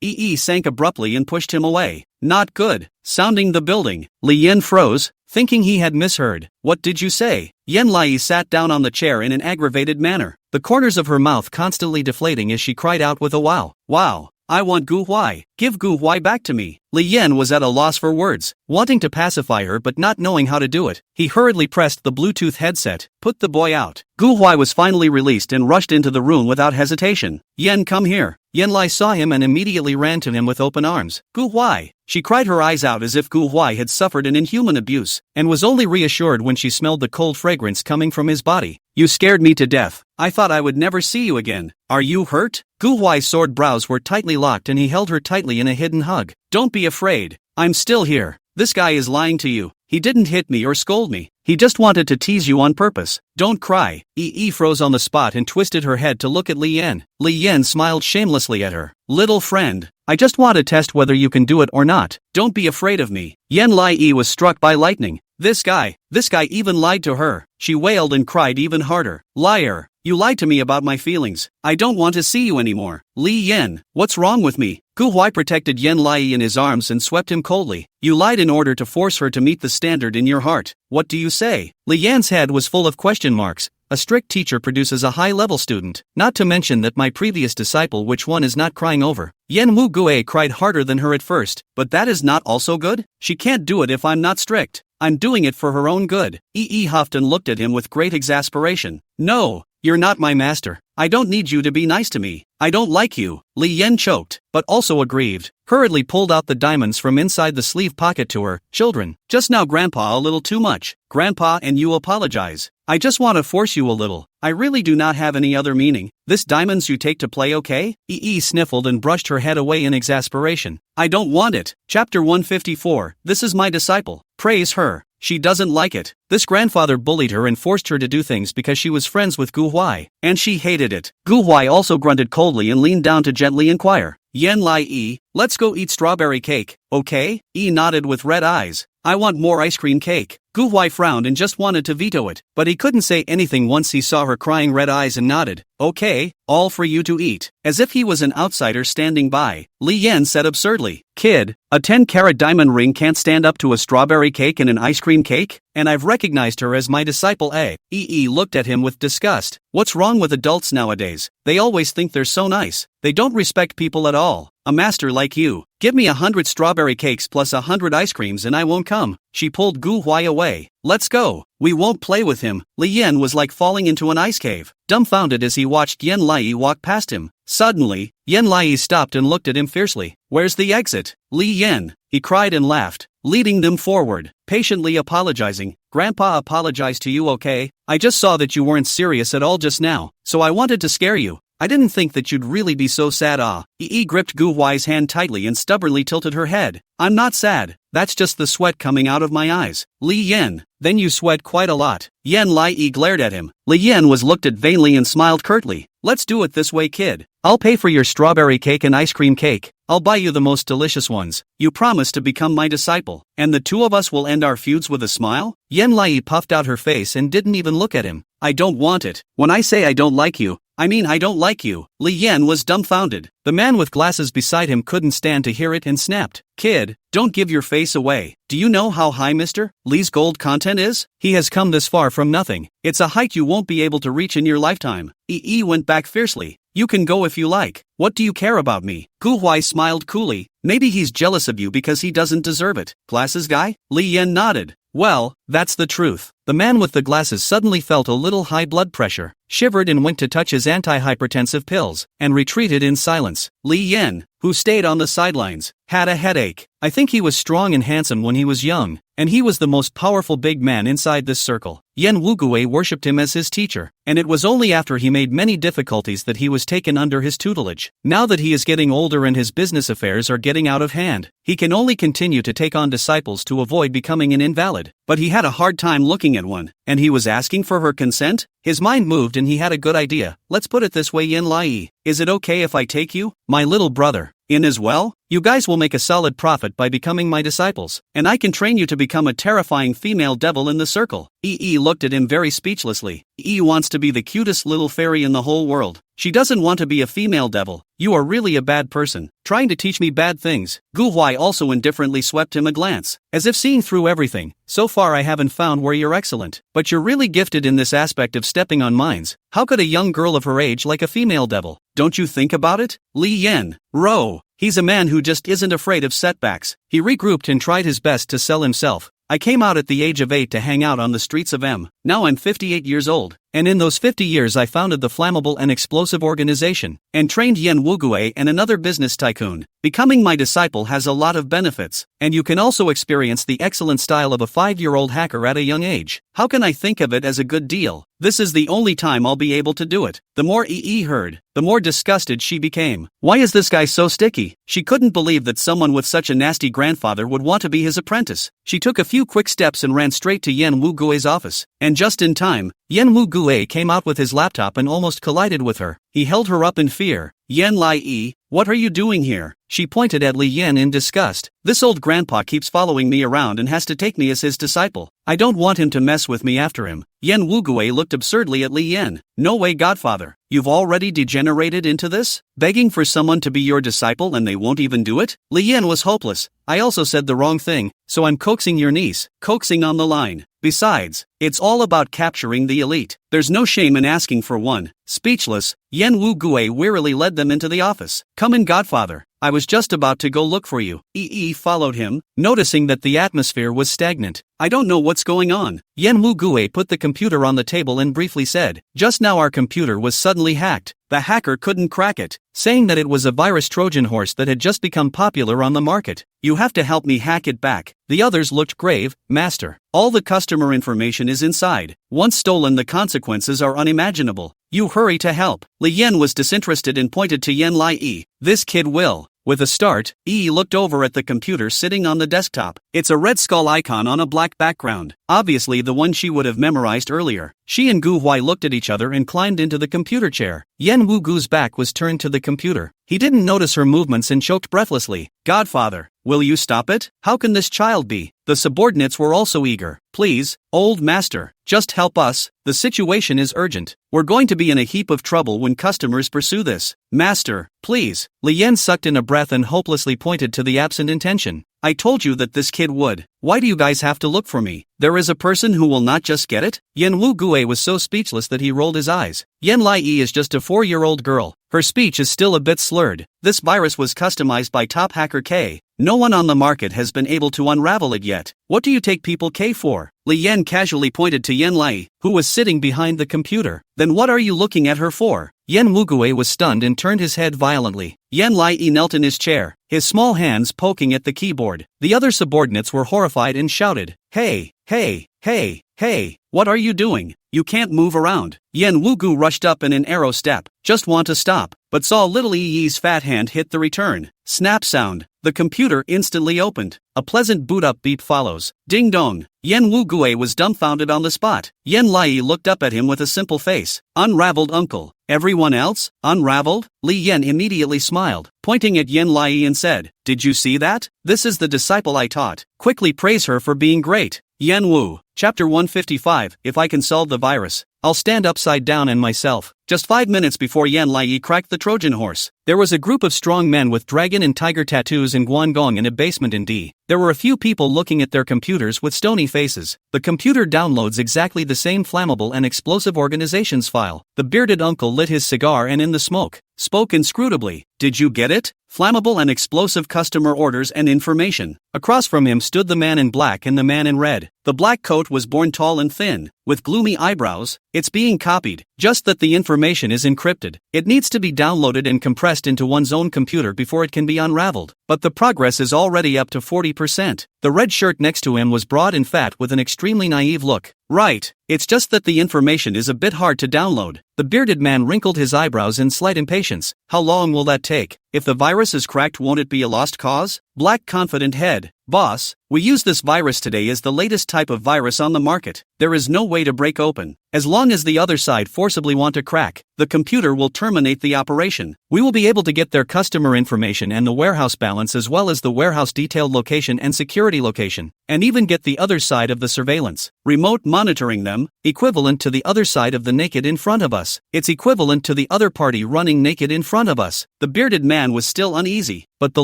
Yi sank abruptly and pushed him away. Not good. Sounding the building. Li Yan froze, thinking he had misheard. What did you say? Yan Lai sat down on the chair in an aggravated manner, the corners of her mouth constantly deflating as she cried out with a wow. Wow. I want Gu Huai. Give Gu Huai back to me. Li Yan was at a loss for words, wanting to pacify her but not knowing how to do it. He hurriedly pressed the Bluetooth headset, put the boy out. Gu Huai was finally released and rushed into the room without hesitation. Yan, come here. Yan Lai saw him and immediately ran to him with open arms. Gu Huai. She cried her eyes out as if Gu Huai had suffered an inhuman abuse, and was only reassured when she smelled the cold fragrance coming from his body. You scared me to death. I thought I would never see you again. Are you hurt? Gu Huai's sword brows were tightly locked and he held her tightly in a hidden hug. Don't be afraid. I'm still here. This guy is lying to you. He didn't hit me or scold me. He just wanted to tease you on purpose. Don't cry. Yi froze on the spot and twisted her head to look at Li Yan. Li Yan smiled shamelessly at her. Little friend, I just want to test whether you can do it or not. Don't be afraid of me. Yan Lai was struck by lightning. This guy even lied to her. She wailed and cried even harder. Liar. You lied to me about my feelings. I don't want to see you anymore. Li Yan, what's wrong with me? Gu Huai protected Yan Lai in his arms and swept him coldly. You lied in order to force her to meet the standard in your heart. What do you say? Li Yan's head was full of question marks. A strict teacher produces a high-level student, not to mention that my previous disciple which one is not crying over. Yan Wu Gue cried harder than her at first, but that is not also good? She can't do it if I'm not strict. I'm doing it for her own good. Yi huffed and looked at him with great exasperation. No. You're not my master. I don't need you to be nice to me. I don't like you. Li Yan choked, but also aggrieved, hurriedly pulled out the diamonds from inside the sleeve pocket to her. Children, just now Grandpa a little too much. Grandpa and you apologize. I just want to force you a little. I really do not have any other meaning. This diamonds you take to play, okay? Yi sniffled and brushed her head away in exasperation. I don't want it. Chapter 154. This is my disciple. Praise her. She doesn't like it. This grandfather bullied her and forced her to do things because she was friends with Gu Huai, and she hated it. Gu Huai also grunted coldly and leaned down to gently inquire. Yan Lai, let's go eat strawberry cake, okay? Yi nodded with red eyes. I want more ice cream cake. Gu Huai frowned and just wanted to veto it, but he couldn't say anything once he saw her crying red eyes and nodded. Okay, all for you to eat. As if he was an outsider standing by, Li Yan said absurdly. Kid, a 10-carat diamond ring can't stand up to a strawberry cake and an ice cream cake? And I've recognized her as my disciple A. Yi looked at him with disgust. What's wrong with adults nowadays? They always think they're so nice. They don't respect people at all. A master like you. Give me 100 strawberry cakes plus 100 ice creams and I won't come. She pulled Gu Huai away. Let's go. We won't play with him. Li Yan was like falling into an ice cave, dumbfounded as he watched Yan Lai walk past him. Suddenly, Yan Lai stopped and looked at him fiercely. Where's the exit? Li Yan, he cried and laughed, leading them forward, patiently apologizing. Grandpa apologized to you, okay? I just saw that you weren't serious at all just now, so I wanted to scare you. I didn't think that you'd really be so sad. Yi gripped Gu Huai's hand tightly and stubbornly tilted her head. I'm not sad, that's just the sweat coming out of my eyes. Li Yan, then you sweat quite a lot. Yan Lai glared at him. Li Yan was looked at vainly and smiled curtly. Let's do it this way, kid. I'll pay for your strawberry cake and ice cream cake. I'll buy you the most delicious ones. You promise to become my disciple, and the two of us will end our feuds with a smile? Yan Lai puffed out her face and didn't even look at him. I don't want it. When I say I don't like you, I mean I don't like you. Li Yan was dumbfounded. The man with glasses beside him couldn't stand to hear it and snapped. Kid, don't give your face away. Do you know how high Mr. Li's gold content is? He has come this far from nothing. It's a height you won't be able to reach in your lifetime. Yi went back fiercely. You can go if you like. What do you care about me? Gu Huai smiled coolly. Maybe he's jealous of you because he doesn't deserve it. Glasses guy? Li Yan nodded. Well, that's the truth. The man with the glasses suddenly felt a little high blood pressure, shivered and went to touch his anti-hypertensive pills, and retreated in silence. Li Yan, who stayed on the sidelines, had a headache. I think he was strong and handsome when he was young, and he was the most powerful big man inside this circle. Yan Wugue worshipped him as his teacher, and it was only after he made many difficulties that he was taken under his tutelage. Now that he is getting older and his business affairs are getting out of hand, he can only continue to take on disciples to avoid becoming an invalid. But he had a hard time looking at one, and he was asking for her consent? His mind moved and he had a good idea. Let's put it this way, Yan Lai. Is it okay if I take you, my little brother, in as well? You guys will make a solid profit by becoming my disciples, and I can train you to become a terrifying female devil in the circle. Yi looked at him very speechlessly. Yi wants to be the cutest little fairy in the whole world. She doesn't want to be a female devil. You are really a bad person, trying to teach me bad things. Gu Huai also indifferently swept him a glance, as if seeing through everything. So far I haven't found where you're excellent, but you're really gifted in this aspect of stepping on mines. How could a young girl of her age like a female devil? Don't you think about it? Li Yan, row. He's a man who just isn't afraid of setbacks. He regrouped and tried his best to sell himself. I came out at the age of 8 to hang out on the streets of M. Now I'm 58 years old, and in those 50 years I founded the flammable and explosive organization, and trained Yan Wugue and another business tycoon. Becoming my disciple has a lot of benefits, and you can also experience the excellent style of a 5-year-old hacker at a young age. How can I think of it as a good deal? This is the only time I'll be able to do it. The more Yi heard, the more disgusted she became. Why is this guy so sticky? She couldn't believe that someone with such a nasty grandfather would want to be his apprentice. She took a few quick steps and ran straight to Yan Wugue's office, and just in time, Yan Wugue came out with his laptop and almost collided with her. He held her up in fear. Yan Lai, what are you doing here? She pointed at Li Yan in disgust. This old grandpa keeps following me around and has to take me as his disciple. I don't want him to mess with me after him. Yan Wugue looked absurdly at Li Yan. No way, godfather. You've already degenerated into this? Begging for someone to be your disciple and they won't even do it? Li Yan was hopeless. I also said the wrong thing, so I'm coaxing your niece. Coaxing on the line. Besides, it's all about capturing the elite. There's no shame in asking for one. Speechless, Yan Wugue wearily led them into the office. Come in, godfather. I was just about to go look for you. Yi followed him, noticing that the atmosphere was stagnant. I don't know what's going on. Yan Wugue put the computer on the table and briefly said, just now our computer was suddenly hacked. The hacker couldn't crack it, saying that it was a virus Trojan horse that had just become popular on the market. You have to help me hack it back. The others looked grave. Master, all the customer information is inside. Once stolen, the consequences are unimaginable. You hurry to help. Li Yan was disinterested and pointed to Yan Lai. This kid will. With a start, Yi looked over at the computer sitting on the desktop. It's a red skull icon on a black background, obviously the one she would have memorized earlier. She and Gu Huai looked at each other and climbed into the computer chair. Yan Wugu's back was turned to the computer. He didn't notice her movements and choked breathlessly. Godfather, will you stop it? How can this child be? The subordinates were also eager. Please, old master, just help us. The situation is urgent. We're going to be in a heap of trouble when customers pursue this. Master, please. Li Yan sucked in a breath and hopelessly pointed to the absent intention. I told you that this kid would. Why do you guys have to look for me? There is a person who will not just get it? Yan Wugue was so speechless that he rolled his eyes. Yan Lai is just a 4-year-old girl. Her speech is still a bit slurred. This virus was customized by top hacker K. No one on the market has been able to unravel it yet. What do you take people K for? Li Yan casually pointed to Yan Lai, who was sitting behind the computer. Then what are you looking at her for? Yan Wugue was stunned and turned his head violently. Yan Lai knelt in his chair, his small hands poking at the keyboard. The other subordinates were horrified and shouted, Hey, hey, hey, hey, what are you doing? You can't move around. Yan Wugu rushed up in an arrow step, just want to stop, but saw little Yi's fat hand hit the return. Snap sound. The computer instantly opened. A pleasant boot-up beep follows. Ding dong. Yan Wugue was dumbfounded on the spot. Yan Lai looked up at him with a simple face. Unraveled uncle. Everyone else? Unraveled? Li Yan immediately smiled, pointing at Yan Lai and said, Did you see that? This is the disciple I taught. Quickly praise her for being great. Yan Wu. Chapter 155. If I can solve the virus, I'll stand upside down and myself. Just 5 minutes before Yan Lai cracked the Trojan horse, there was a group of strong men with dragon and tiger tattoos in Guangdong in a basement in D. There were a few people looking at their computers with stony faces. The computer downloads exactly the same flammable and explosive organizations file. The bearded uncle lit his cigar and in the smoke, spoke inscrutably. Did you get it? Flammable and explosive customer orders and information. Across from him stood the man in black and the man in red. The black coat was born tall and thin, with gloomy eyebrows. It's being copied, just that the information is encrypted. It needs to be downloaded and compressed into one's own computer before it can be unraveled. But the progress is already up to 40%. The red shirt next to him was broad and fat with an extremely naive look. Right, it's just that the information is a bit hard to download. The bearded man wrinkled his eyebrows in slight impatience. How long will that take? If the virus is cracked, won't it be a lost cause? Black confident head. Boss, we use this virus today as the latest type of virus on the market. There is no way to break open. As long as the other side forcibly want to crack, the computer will terminate the operation. We will be able to get their customer information and the warehouse balance as well as the warehouse detailed location and security location, and even get the other side of the surveillance. Remote monitoring them, equivalent to the other side of the naked in front of us. It's equivalent to the other party running naked in front of us. The bearded man was still uneasy, but the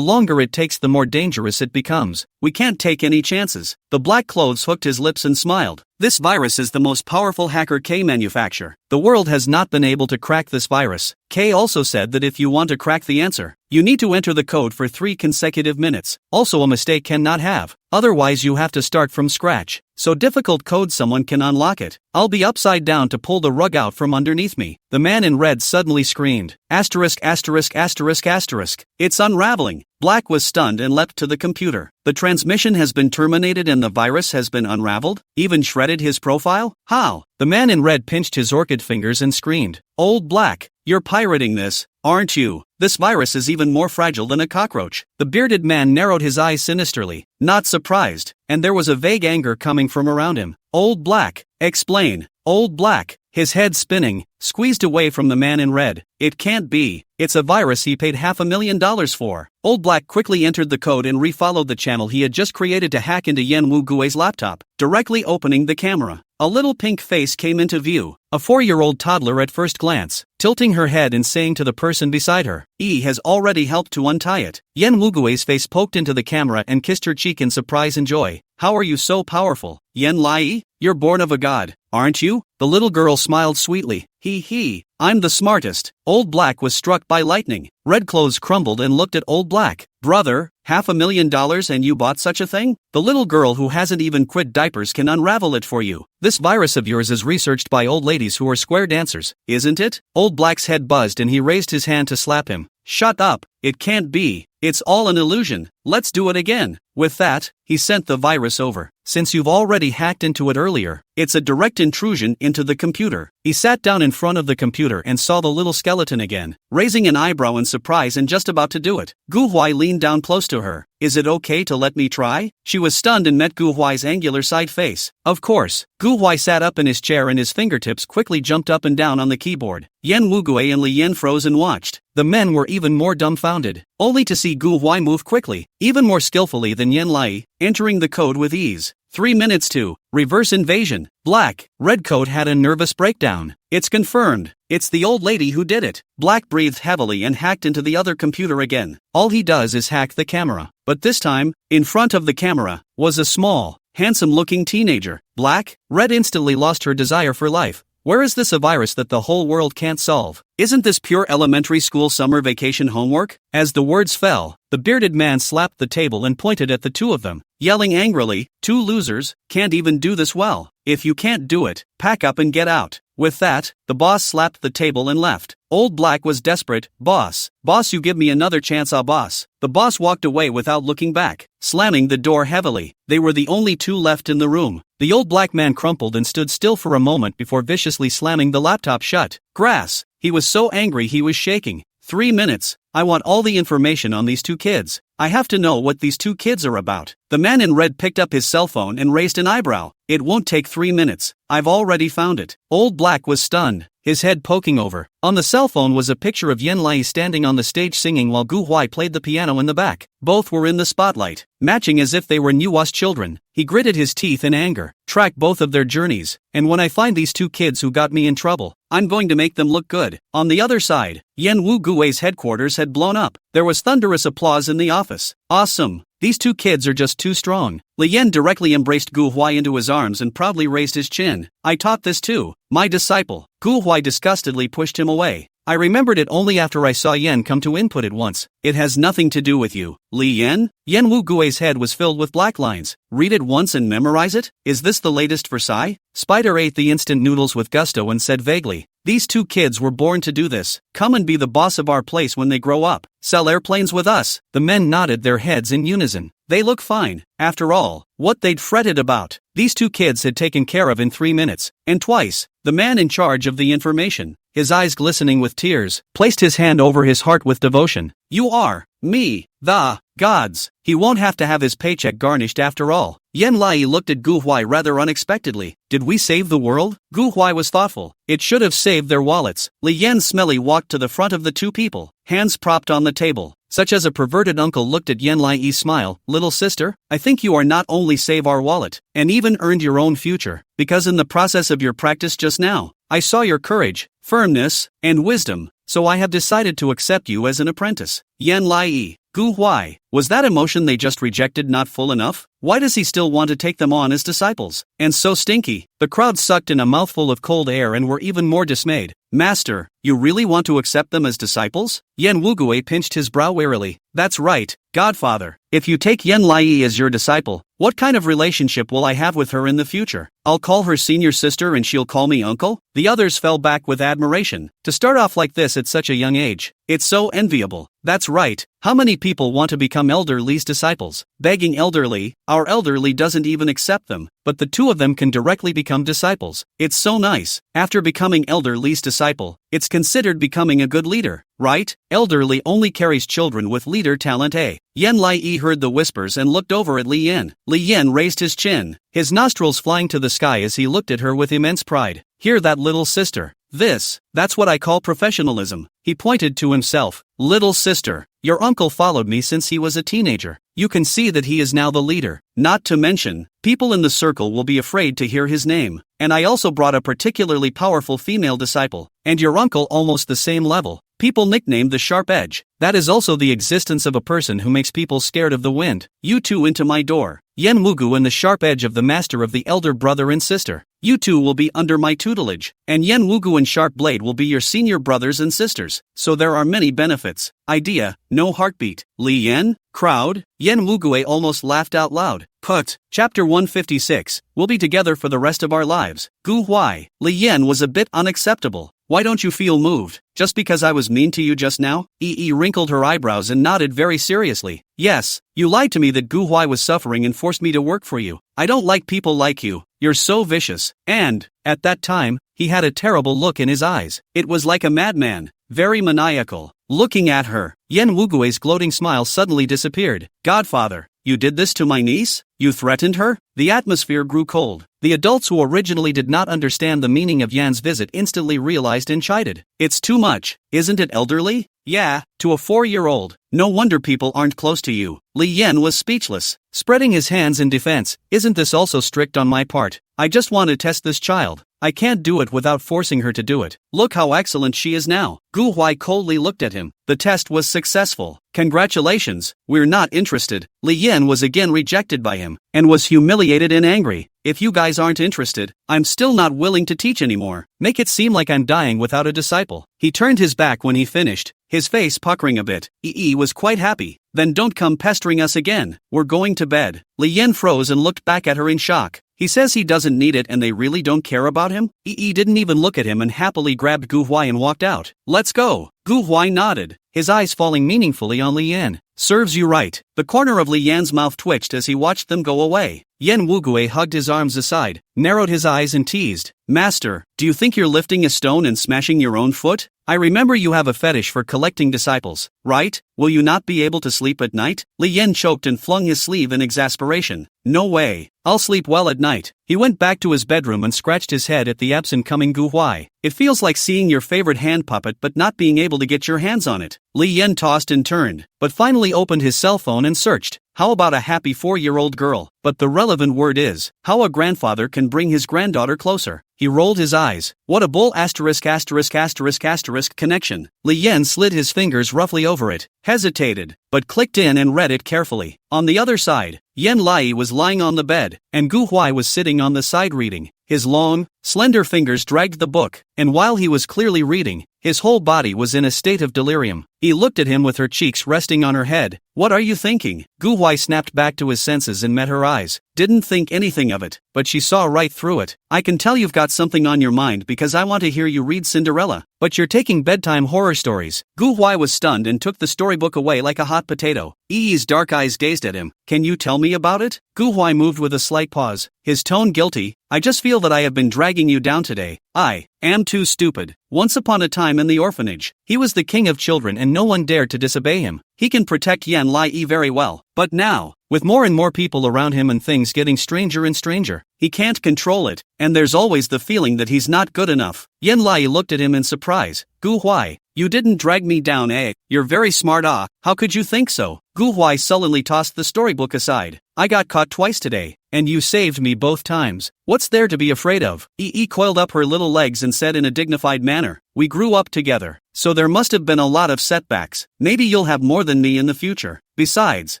longer it takes the more dangerous it becomes. We can't take any chances. The black clothes hooked his lips and smiled. This virus is the most powerful hacker K manufacture. The world has not been able to crack this virus. K also said that if you want to crack the answer, you need to enter the code for 3 consecutive minutes. Also a mistake cannot have. Otherwise you have to start from scratch. So difficult code someone can unlock it. I'll be upside down to pull the rug out from underneath me. The man in red suddenly screamed. Asterisk asterisk asterisk asterisk. It's unraveling. Black was stunned and leapt to the computer. The transmission has been terminated and the virus has been unraveled? Even shredded his profile? How? The man in red pinched his orchid fingers and screamed. Old Black, you're pirating this, aren't you? This virus is even more fragile than a cockroach. The bearded man narrowed his eyes sinisterly, not surprised, and there was a vague anger coming from around him. Old Black, explain. Old Black, his head spinning, squeezed away from the man in red. It can't be. It's a virus he paid $500,000 for. Old Black quickly entered the code and refollowed the channel he had just created to hack into Yan Wugue's laptop, directly opening the camera. A little pink face came into view, a 4-year-old toddler at first glance, tilting her head and saying to the person beside her, E has already helped to untie it. Yan Wugue's face poked into the camera and kissed her cheek in surprise and joy. How are you so powerful? Yan Lai, you're born of a god, aren't you? The little girl smiled sweetly. He, I'm the smartest. Old Black was struck by lightning. Red clothes crumbled and looked at Old Black. Brother, $500,000 and you bought such a thing? The little girl who hasn't even quit diapers can unravel it for you. This virus of yours is researched by old ladies who are square dancers, isn't it? Old Black's head buzzed and he raised his hand to slap him. Shut up, it can't be. It's all an illusion. Let's do it again. With that, he sent the virus over. Since you've already hacked into it earlier, it's a direct intrusion into the computer. He sat down in front of the computer and saw the little skeleton again, raising an eyebrow in surprise and just about to do it. Gu Huai leaned down close to her. is it okay to let me try? She was stunned and met Gu Huai's angular side face. Of course. Gu Huai sat up in his chair and his fingertips quickly jumped up and down on the keyboard. Yan Wugue and Li Yan froze and watched. The men were even more dumbfounded, only to see Gu Huai move quickly, even more skillfully than Yan Lai, entering the code with ease. 3 minutes to reverse invasion. Black, red code had a nervous breakdown. It's confirmed. It's the old lady who did it. Black breathed heavily and hacked into the other computer again. All he does is hack the camera. But this time, in front of the camera, was a small, handsome-looking teenager. Black, red instantly lost her desire for life. Where is this a virus that the whole world can't solve? Isn't this pure elementary school summer vacation homework? As the words fell, the bearded man slapped the table and pointed at the two of them, yelling angrily, "Two losers, can't even do this well. If you can't do it, pack up and get out." With that, the boss slapped the table and left. Old Black was desperate. Boss, you give me another chance, boss." The boss walked away without looking back, slamming the door heavily. They were the only two left in the room. The old black man crumpled and stood still for a moment before viciously slamming the laptop shut. Grass. He was so angry he was shaking. 3 minutes. I want all the information on these two kids. I have to know what these two kids are about. The man in red picked up his cell phone and raised an eyebrow. It won't take 3 minutes. I've already found it. Old Black was stunned, his head poking over. On the cell phone was a picture of Yen Lai standing on the stage singing while Gu Huai played the piano in the back. Both were in the spotlight, matching as if they were Nuwa's children. He gritted his teeth in anger. Track both of their journeys, and when I find these two kids who got me in trouble, I'm going to make them look good. On the other side, Yen Wu Gui's headquarters had blown up. There was thunderous applause in the office. Awesome. These two kids are just too strong. Li Yan directly embraced Gu Huai into his arms and proudly raised his chin. I taught this too. My disciple. Gu Huai disgustedly pushed him away. I remembered it only after I saw Yen come to input it once. It has nothing to do with you. Li Yan? Yen Wu Gui's head was filled with black lines. Read it once and memorize it? Is this the latest for Psy? Spider ate the instant noodles with gusto and said vaguely, these two kids were born to do this. Come and be the boss of our place when they grow up. Sell airplanes with us. The men nodded their heads in unison. They look fine. After all, what they'd fretted about, these two kids had taken care of in 3 minutes, and twice. The man in charge of the information, his eyes glistening with tears, placed his hand over his heart with devotion. You are, me, the gods. He won't have to have his paycheck garnished after all. Yen Lai looked at Gu Huai rather unexpectedly. Did we save the world? Gu Huai was thoughtful. It should have saved their wallets. Li Yan Smelly walked to the front of the two people, hands propped on the table. Such as a perverted uncle looked at Yen Lai's smile. Little sister, I think you are not only save our wallet, and even earned your own future, because in the process of your practice just now, I saw your courage, firmness, and wisdom, so I have decided to accept you as an apprentice. Yen Lai. Gu Huai, was that emotion they just rejected not full enough? Why does he still want to take them on as disciples? And so stinky. The crowd sucked in a mouthful of cold air and were even more dismayed. Master, you really want to accept them as disciples? Yen Wugue pinched his brow wearily. That's right, Godfather. If you take Yen Lai as your disciple, what kind of relationship will I have with her in the future? I'll call her senior sister and she'll call me uncle? The others fell back with admiration. To start off like this at such a young age, it's so enviable. That's right. How many people want to become Elder Li's disciples? Begging Elder Li, our Elder Li doesn't even accept them, but the two of them can directly become disciples. It's so nice. After becoming Elder Li's disciple, it's considered becoming a good leader, right? Elder Li only carries children with leader talent. Yen Lai heard the whispers and looked over at Li Yan. Li Yan raised his chin, his nostrils flying to the sky as he looked at her with immense pride. Hear that, little sister? That's what I call professionalism. He pointed to himself. Little sister, your uncle followed me since he was a teenager. You can see that he is now the leader. Not to mention, people in the circle will be afraid to hear his name. And I also brought a particularly powerful female disciple. And your uncle almost the same level. People nicknamed the Sharp Edge. That is also the existence of a person who makes people scared of the wind. You two into my door. Yen Mugu and the Sharp Edge of the master of the elder brother and sister. You two will be under my tutelage, and Yen Wugu and Sharp Blade will be your senior brothers and sisters, so there are many benefits. Idea, no heartbeat. Li Yan? Crowd? Yen Wugue almost laughed out loud. Put. Chapter 156. We'll be together for the rest of our lives. Gu Huai. Li Yan was a bit unacceptable. Why don't you feel moved? Just because I was mean to you just now? Wrinkled her eyebrows and nodded very seriously. Yes, you lied to me that Gu Huai was suffering and forced me to work for you. I don't like people like you. You're so vicious. And, at that time, he had a terrible look in his eyes. It was like a madman, very maniacal, looking at her. Yen Wugui's gloating smile suddenly disappeared. Godfather, you did this to my niece? You threatened her? The atmosphere grew cold. The adults who originally did not understand the meaning of Yan's visit instantly realized and chided. It's too much, isn't it, elderly? Yeah, to a 4-year-old. No wonder people aren't close to you. Li Yan was speechless, spreading his hands in defense. Isn't this also strict on my part? I just want to test this child. I can't do it without forcing her to do it. Look how excellent she is now. Gu Huai coldly looked at him. The test was successful. Congratulations, we're not interested. Li Yan was again rejected by him, and was humiliated and angry. If you guys aren't interested, I'm still not willing to teach anymore. Make it seem like I'm dying without a disciple. He turned his back when he finished, his face puckering a bit. Yi was quite happy. Then don't come pestering us again. We're going to bed. Li Yan froze and looked back at her in shock. He says he doesn't need it and they really don't care about him? Yi didn't even look at him and happily grabbed Gu Huai and walked out. Let's go. Gu Huai nodded, his eyes falling meaningfully on Li Yan. Serves you right. The corner of Li Yan's mouth twitched as he watched them go away. Yen Wugui hugged his arms aside, narrowed his eyes and teased. Master, do you think you're lifting a stone and smashing your own foot? I remember you have a fetish for collecting disciples, right? Will you not be able to sleep at night? Li Yan choked and flung his sleeve in exasperation. No way. I'll sleep well at night. He went back to his bedroom and scratched his head at the absent coming Gu Huai. It feels like seeing your favorite hand puppet but not being able to get your hands on it. Li Yan tossed and turned, but finally opened his cell phone and searched. How about a happy 4-year-old girl? But the relevant word is, how a grandfather can bring his granddaughter closer. He rolled his eyes. What a bull ***** connection. Li Yan slid his fingers roughly over it, hesitated, but clicked in and read it carefully. On the other side, Yen Lai was lying on the bed, and Gu Huai was sitting on the side reading. His long, slender fingers dragged the book, and while he was clearly reading, his whole body was in a state of delirium. He looked at him with her cheeks resting on her head. What are you thinking? Gu Huai snapped back to his senses and met her eyes. Didn't think anything of it, but she saw right through it. I can tell you've got something on your mind because I want to hear you read Cinderella. But you're taking bedtime horror stories. Gu Huai was stunned and took the storybook away like a hot potato. Yi's dark eyes gazed at him. Can you tell me about it? Gu Huai moved with a slight pause, his tone guilty. I just feel that I have been dragging you down today. I am too stupid. Once upon a time in the orphanage, he was the king of children and no one dared to disobey him. He can protect Yan Lai very well. But now, with more and more people around him and things getting stranger and stranger, he can't control it, and there's always the feeling that he's not good enough. Yan Lai looked at him in surprise. Gu Huai, you didn't drag me down, eh? You're very smart, ah. How could you think so? Gu Huai sullenly tossed the storybook aside. I got caught twice today, and you saved me both times. What's there to be afraid of? Yi coiled up her little legs and said in a dignified manner, we grew up together, so there must have been a lot of setbacks. Maybe you'll have more than me in the future. Besides,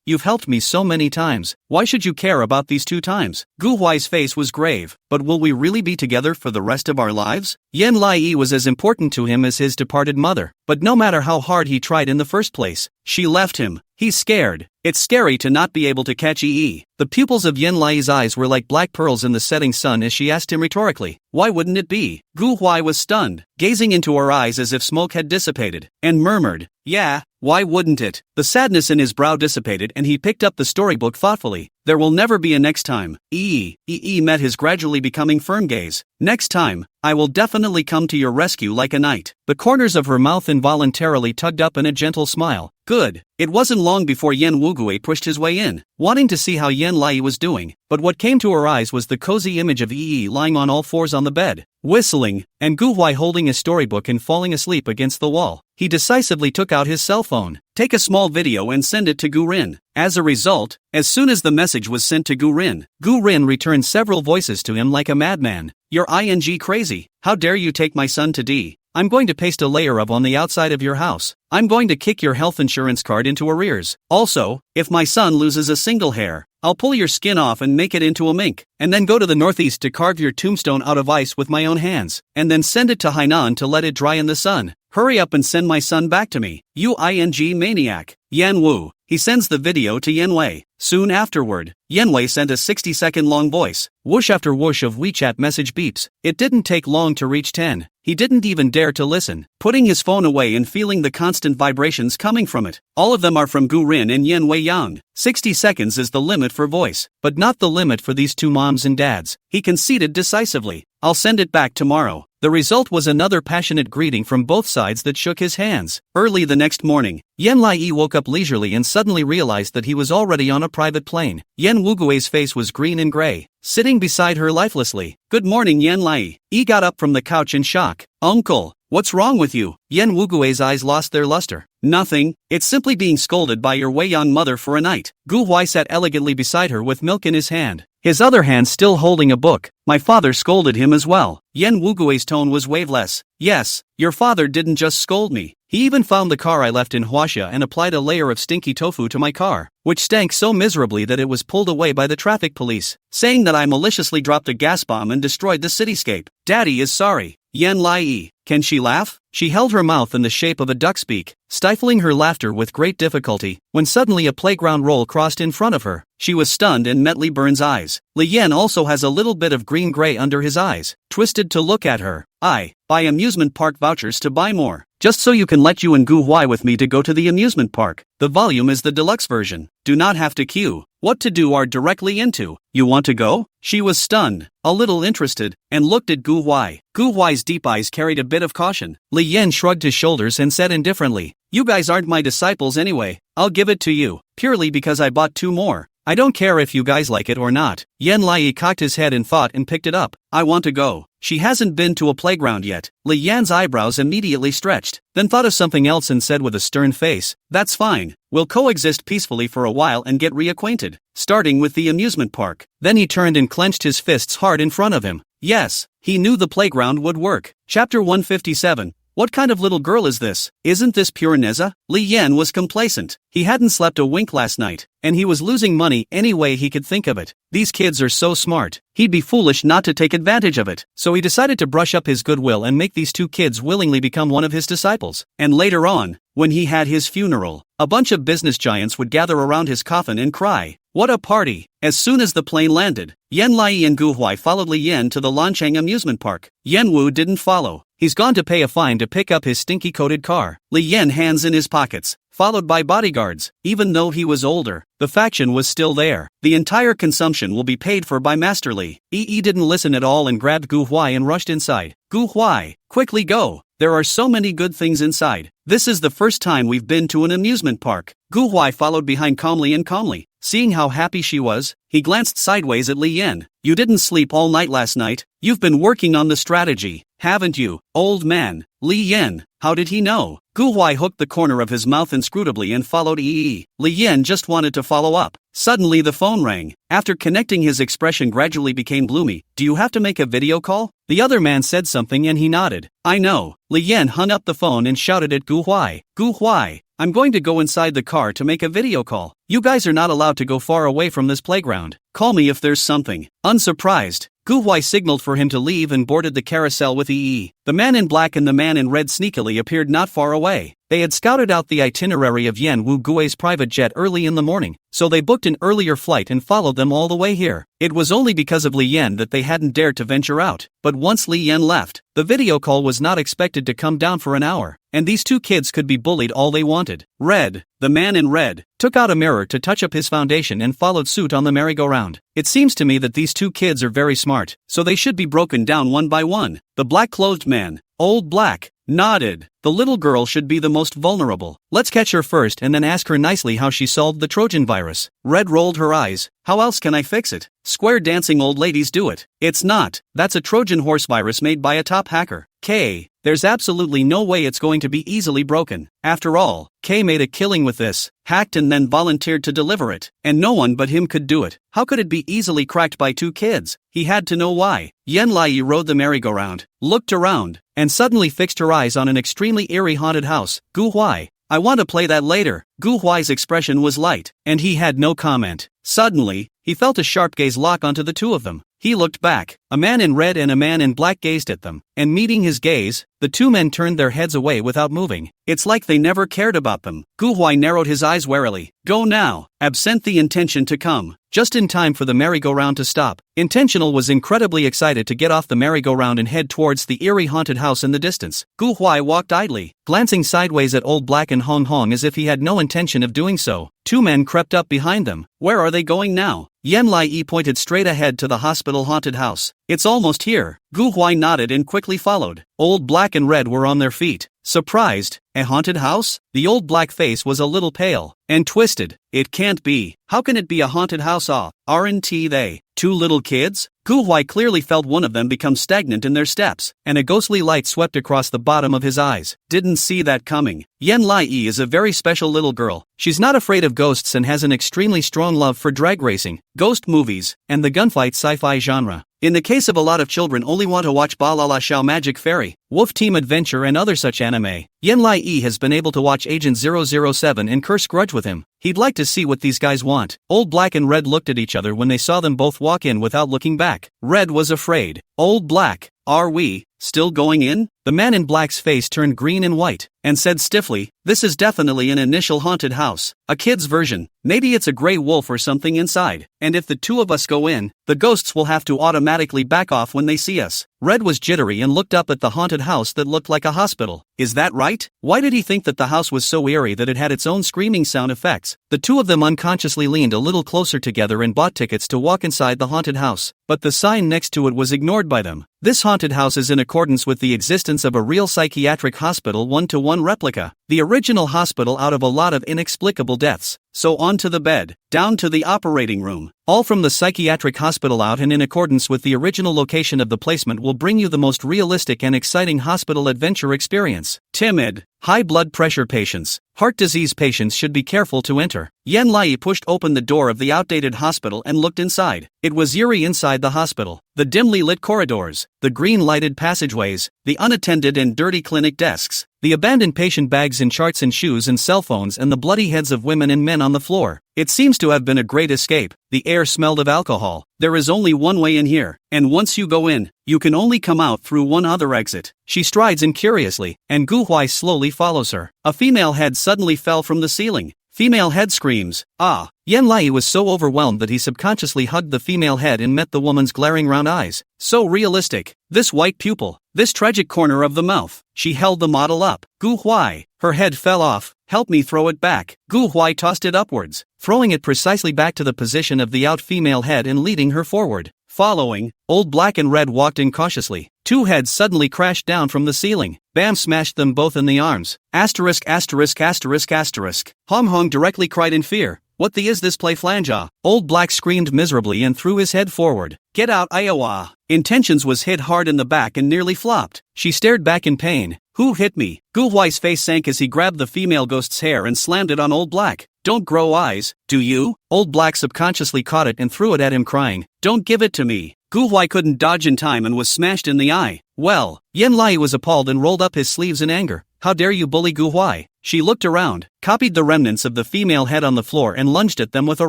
you've helped me so many times. Why should you care about these 2 times? Gu Huai's face was grave. But will we really be together for the rest of our lives? Yan Lai was as important to him as his departed mother. But no matter how hard he tried in the first place, she left him. He's scared. It's scary to not be able to catch Yi. The pupils of Yan Lai's eyes were like black pearls in the setting sun as she asked him rhetorically, why wouldn't it be? Gu Huai was stunned, gazing into her eyes as if smoke had dissipated, and murmured, yeah, why wouldn't it? The sadness in his brow dissipated and he picked up the storybook thoughtfully. There will never be a next time. Yi met his gradually becoming firm gaze. Next time, I will definitely come to your rescue like a knight. The corners of her mouth involuntarily tugged up in a gentle smile. Good. It wasn't long before Yen Wugui pushed his way in, wanting to see how Yan Lai was doing, but what came to her eyes was the cozy image of Yi lying on all fours on the bed, whistling, and Gu Huai holding a storybook and falling asleep against the wall. He decisively took out his cell phone, take a small video and send it to Gu Rin. As a result, as soon as the message was sent to Gu Rin returned several voices to him like a madman. You're ing crazy. How dare you take my son to D? I'm going to paste a layer of on the outside of your house. I'm going to kick your health insurance card into arrears. Also, if my son loses a single hair, I'll pull your skin off and make it into a mink, and then go to the northeast to carve your tombstone out of ice with my own hands, and then send it to Hainan to let it dry in the sun. Hurry up and send my son back to me, you ing maniac. Yan Wu. He sends the video to Yen Wei. Soon afterward, Yen Wei sent a 60-second long voice, whoosh after whoosh of WeChat message beeps. It didn't take long to reach 10. He didn't even dare to listen, putting his phone away and feeling the constant vibrations coming from it. All of them are from Gu Rin and Yen Wei Yang. 60 seconds is the limit for voice, but not the limit for these 2 moms and dads. He conceded decisively. I'll send it back tomorrow. The result was another passionate greeting from both sides that shook his hands. Early the next morning, Yan Lai woke up leisurely and suddenly realized that he was already on a private plane. Yan Wugui's face was green and gray, sitting beside her lifelessly. "Good morning, Yan Lai." Yi got up from the couch in shock. "Uncle, what's wrong with you?" Yan Wugui's eyes lost their luster. "Nothing, it's simply being scolded by your Wei-yan mother for a night." Gu Huai sat elegantly beside her with milk in his hand, his other hand still holding a book. "My father scolded him as well." Yan Wugui's tone was waveless. "Yes, your father didn't just scold me. He even found the car I left in Huaxia and applied a layer of stinky tofu to my car, which stank so miserably that it was pulled away by the traffic police, saying that I maliciously dropped a gas bomb and destroyed the cityscape. Daddy is sorry." Yan Lai, can she laugh? She held her mouth in the shape of a duck's beak, stifling her laughter with great difficulty, when suddenly a playground roll crossed in front of her. She was stunned and met Li Burn's eyes. Li Yan also has a little bit of green-gray under his eyes, twisted to look at her. "I buy amusement park vouchers to buy more. Just so you can let you and Gu Huai with me to go to the amusement park. The volume is the deluxe version. Do not have to queue. What to do are directly into. You want to go?" She was stunned, a little interested, and looked at Gu Huai. Gu Huai's deep eyes carried a bit of caution. Li Yan shrugged his shoulders and said indifferently, "You guys aren't my disciples anyway. I'll give it to you, purely because I bought 2 more. I don't care if you guys like it or not." Yan Lai cocked his head in thought and picked it up. "I want to go." She hasn't been to a playground yet. Li Yan's eyebrows immediately stretched, then thought of something else and said with a stern face, "That's fine. We'll coexist peacefully for a while and get reacquainted, starting with the amusement park." Then he turned and clenched his fists hard in front of him. Yes, he knew the playground would work. Chapter 157. What kind of little girl is this? Isn't this pure Neza? Li Yan was complacent. He hadn't slept a wink last night, and he was losing money any way he could think of it. These kids are so smart. He'd be foolish not to take advantage of it. So he decided to brush up his goodwill and make these 2 kids willingly become one of his disciples. And later on, when he had his funeral, a bunch of business giants would gather around his coffin and cry. What a party! As soon as the plane landed, Yan Lai and Gu Huai followed Li Yan to the Lanchang amusement park. Yan Wu didn't follow. He's gone to pay a fine to pick up his stinky-coated car. Li Yan hands in his pockets, followed by bodyguards. Even though he was older, the faction was still there. The entire consumption will be paid for by Master Li. Yi didn't listen at all and grabbed Gu Huai and rushed inside. "Gu Huai, quickly go! There are so many good things inside. This is the first time we've been to an amusement park." Gu Huai followed behind calmly. Seeing how happy she was, he glanced sideways at Li Yan. "You didn't sleep all night last night. You've been working on the strategy, haven't you, old man?" Li Yan, how did he know? Gu Huai hooked the corner of his mouth inscrutably and followed Yi. Li Yan just wanted to follow up. Suddenly the phone rang. After connecting, his expression gradually became gloomy. "Do you have to make a video call?" The other man said something and he nodded. "I know." Li Yan hung up the phone and shouted at Gu Huai. "Gu Huai, I'm going to go inside the car to make a video call. You guys are not allowed to go far away from this playground. Call me if there's something." Unsurprised, Gu Huai signaled for him to leave and boarded the carousel with Yi. The man in black and the man in red sneakily appeared not far away. They had scouted out the itinerary of Yan Wu Gui's private jet early in the morning, so they booked an earlier flight and followed them all the way here. It was only because of Li Yan that they hadn't dared to venture out. But once Li Yan left, the video call was not expected to come down for an hour, and these 2 kids could be bullied all they wanted. Red, the man in red, took out a mirror to touch up his foundation and followed suit on the merry-go-round. "It seems to me that these 2 kids are very smart, so they should be broken down one by one." The black-clothed man, Old Black, nodded. "The little girl should be the most vulnerable. Let's catch her first and then ask her nicely how she solved the Trojan virus." Red rolled her eyes. "How else can I fix it? Square dancing old ladies do it." "It's not. That's a Trojan horse virus made by a top hacker. K. There's absolutely no way it's going to be easily broken. After all, K made a killing with this, hacked and then volunteered to deliver it, and no one but him could do it. How could it be easily cracked by 2 kids? He had to know why." Yan Lai rode the merry-go-round, looked around, and suddenly fixed her eyes on an extremely eerie haunted house. "Gu Huai, I want to play that later." Gu Huai's expression was light, and he had no comment. Suddenly, he felt a sharp gaze lock onto the 2 of them. He looked back. A man in red and a man in black gazed at them, and meeting his gaze, the 2 men turned their heads away without moving. It's like they never cared about them. Gu Huai narrowed his eyes warily. "Go now. Absent the intention to come." just in time for the merry-go-round to stop. Intentional was incredibly excited to get off the merry-go-round and head towards the eerie haunted house in the distance. Gu Huai walked idly, glancing sideways at Old Black and Hong Hong as if he had no intention of doing so. Two men crept up behind them. Where are they going now? Yan Lai pointed straight ahead to the hospital haunted house. It's almost here. Gu Huai nodded and quickly followed. Old Black and Red were on their feet. Surprised. A haunted house? The Old Black face was a little pale and twisted. It can't be. How can it be a haunted house? Aren't they? Two little kids? Gu Huai clearly felt one of them become stagnant in their steps, and a ghostly light swept across the bottom of his eyes. Didn't see that coming. Yan Lai is a very special little girl. She's not afraid of ghosts and has an extremely strong love for drag racing, ghost movies, and the gunfight sci-fi genre. In the case of a lot of children only want to watch Ba La La Xiao Magic Fairy, Wolf Team Adventure and other such anime, Yan Lai has been able to watch Agent 007 and curse grudge with him. He'd like to see what these guys want. Old Black and Red looked at each other when they saw them both walk in without looking back. Red was afraid. Old Black, are we still going in? The man in black's face turned green and white, and said stiffly, this is definitely an initial haunted house. A kid's version. Maybe it's a gray wolf or something inside, and if the two of us go in, the ghosts will have to automatically back off when they see us. Red was jittery and looked up at the haunted house that looked like a hospital. Is that right? Why did he think that the house was so eerie that it had its own screaming sound effects? The two of them unconsciously leaned a little closer together and bought tickets to walk inside the haunted house, but the sign next to it was ignored by them. This haunted house is in accordance with the existence of a real psychiatric hospital 1-to-1 replica. The original hospital out of a lot of inexplicable deaths. So on to the bed, down to the operating room. All from the psychiatric hospital out and in accordance with the original location of the placement will bring you the most realistic and exciting hospital adventure experience. Timid, high blood pressure patients, heart disease patients should be careful to enter. Yan Lai pushed open the door of the outdated hospital and looked inside. It was eerie inside the hospital. The dimly lit corridors, the green lighted passageways, the unattended and dirty clinic desks, the abandoned patient bags and charts and shoes and cell phones and the bloody heads of women and men on the floor. It seems to have been a great escape. The air smelled of alcohol. There is only one way in here, and once you go in, you can only come out through one other exit. She strides in curiously, and Gu Huai slowly follows her. A female head suddenly fell from the ceiling. Female head screams, ah! Yan Lai was so overwhelmed that he subconsciously hugged the female head and met the woman's glaring round eyes. So realistic. This white pupil. This tragic corner of the mouth. She held the model up. Gu Huai. Her head fell off. Help me throw it back. Gu Huai tossed it upwards, throwing it precisely back to the position of the out female head and leading her forward. Following, Old Black and Red walked in cautiously. Two heads suddenly crashed down from the ceiling. Bam smashed them both in the arms. Asterisk asterisk asterisk asterisk. Hong Hong directly cried in fear. What the is this play flanja? Old Black screamed miserably and threw his head forward. Get out, Iowa. Intentions was hit hard in the back and nearly flopped. She stared back in pain. Who hit me? Gu Huai's face sank as he grabbed the female ghost's hair and slammed it on Old Black. Don't grow eyes, do you? Old Black subconsciously caught it and threw it at him crying. Don't give it to me. Gu Huai couldn't dodge in time and was smashed in the eye. Well, Yan Lai was appalled and rolled up his sleeves in anger. How dare you bully Gu Huai? She looked around, copied the remnants of the female head on the floor and lunged at them with a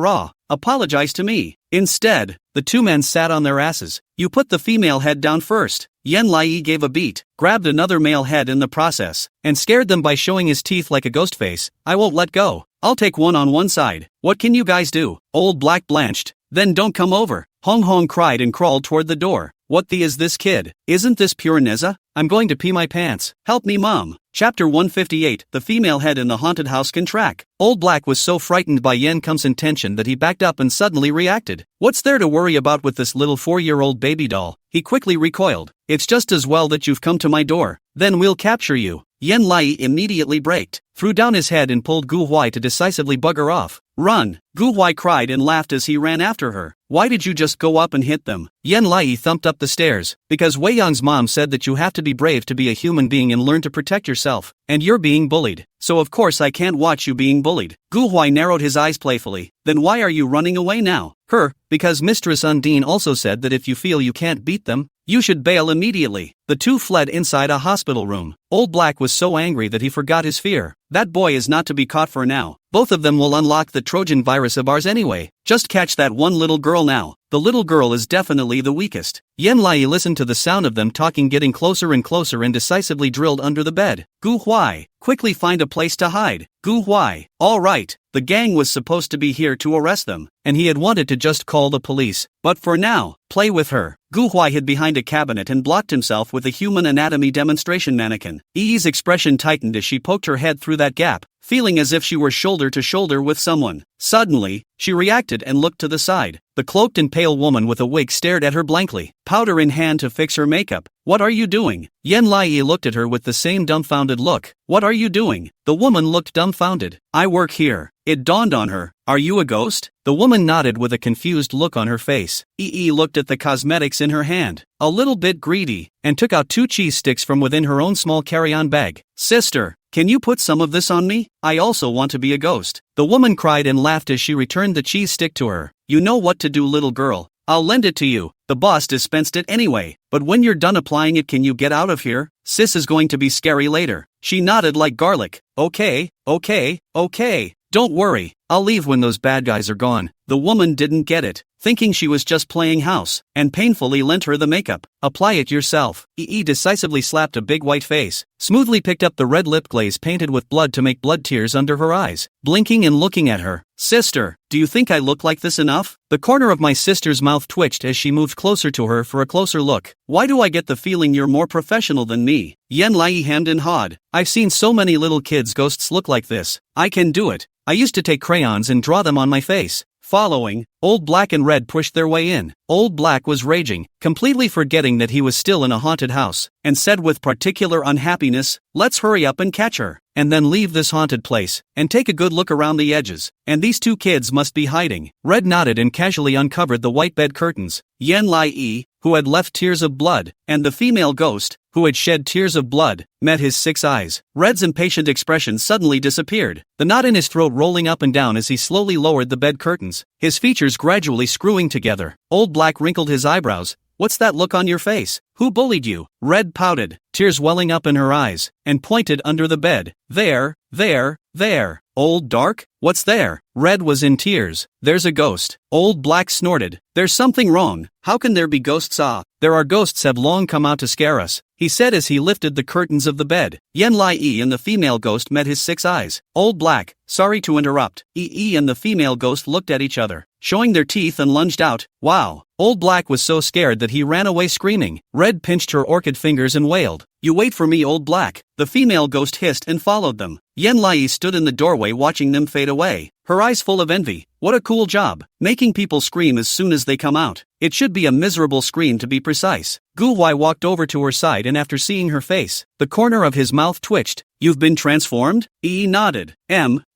raw, apologize to me. Instead, the two men sat on their asses. You put the female head down first. Yan Lai gave a beat, grabbed another male head in the process, and scared them by showing his teeth like a ghost face. I won't let go. I'll take one on one side. What can you guys do? Old Black blanched. Then don't come over. Hong Hong cried and crawled toward the door. What the is this kid? Isn't this pure Neza? I'm going to pee my pants. Help me, Mom. Chapter 158. The female head in the haunted house can track. Old Black was so frightened by Yen Kum's intention that he backed up and suddenly reacted. What's there to worry about with this little 4-year-old baby doll? He quickly recoiled. It's just as well that you've come to my door. Then we'll capture you. Yan Lai immediately braked, threw down his head and pulled Gu Huai to decisively bugger off. Run! Gu Huai cried and laughed as he ran after her. Why did you just go up and hit them? Yan Lai thumped up the stairs. Because Wei Yang's mom said that you have to be brave to be a human being and learn to protect yourself. And you're being bullied. So of course I can't watch you being bullied. Gu Huai narrowed his eyes playfully. Then why are you running away now? Because Mistress Undine also said that if you feel you can't beat them, you should bail immediately. The two fled inside a hospital room. Old Black was so angry that he forgot his fear. That boy is not to be caught for now. Both of them will unlock the Trojan virus of ours anyway. Just catch that one little girl now. The little girl is definitely the weakest. Yan Lai listened to the sound of them talking getting closer and closer and decisively drilled under the bed. Gu Huai, quickly find a place to hide. Gu Huai, alright, the gang was supposed to be here to arrest them, and he had wanted to just call the police. But for now, play with her. Gu Huai hid behind a cabinet and blocked himself with a human anatomy demonstration mannequin. Yi's expression tightened as she poked her head through that gap, feeling as if she were shoulder to shoulder with someone. Suddenly, she reacted and looked to the side. The cloaked and pale woman with a wig stared at her blankly, powder in hand to fix her makeup. What are you doing? Yan Lai looked at her with the same dumbfounded look. What are you doing? The woman looked dumbfounded. I work here. It dawned on her. Are you a ghost? The woman nodded with a confused look on her face. Yi looked at the cosmetics in her hand, a little bit greedy, and took out 2 cheese sticks from within her own small carry-on bag. Sister, can you put some of this on me? I also want to be a ghost. The woman cried and laughed as she returned the cheese stick to her. You know what to do, little girl. I'll lend it to you. The boss dispensed it anyway. But when you're done applying it, can you get out of here? Sis is going to be scary later. She nodded like garlic. Okay. Don't worry, I'll leave when those bad guys are gone. The woman didn't get it, thinking she was just playing house, and painfully lent her the makeup. Apply it yourself. Yi decisively slapped a big white face, smoothly picked up the red lip glaze painted with blood to make blood tears under her eyes, blinking and looking at her. Sister, do you think I look like this enough? The corner of my sister's mouth twitched as she moved closer to her for a closer look. Why do I get the feeling you're more professional than me? Yan Lai hemmed and hawed. I've seen so many little kids' ghosts look like this. I can do it. I used to take crayons and draw them on my face. Following, Old Black and Red pushed their way in. Old Black was raging, completely forgetting that he was still in a haunted house, and said with particular unhappiness, let's hurry up and catch her, and then leave this haunted place, and take a good look around the edges, and these 2 kids must be hiding. Red nodded and casually uncovered the white bed curtains. Yan Lai, who had left tears of blood, and the female ghost, who had shed tears of blood, met his 6 eyes. Red's impatient expression suddenly disappeared, the knot in his throat rolling up and down as he slowly lowered the bed curtains, his features gradually screwing together. Old Black wrinkled his eyebrows. What's that look on your face? Who bullied you? Red pouted, tears welling up in her eyes, and pointed under the bed. There. Old Dark? What's there? Red was in tears. There's a ghost. Old Black snorted. There's something wrong. How can there be ghosts? There are ghosts have long come out to scare us, he said as he lifted the curtains of the bed. Yan Lai and the female ghost met his 6 eyes. Old Black, sorry to interrupt. Yi and the female ghost looked at each other, showing their teeth and lunged out. Wow. Old Black was so scared that he ran away screaming. Red pinched her orchid fingers and wailed. You wait for me, Old Black. The female ghost hissed and followed them. Yan Lai stood in the doorway watching them fade away, her eyes full of envy. What a cool job, making people scream as soon as they come out. It should be a miserable scream to be precise. Gu Huai walked over to her side and after seeing her face, the corner of his mouth twitched. You've been transformed? Yi nodded.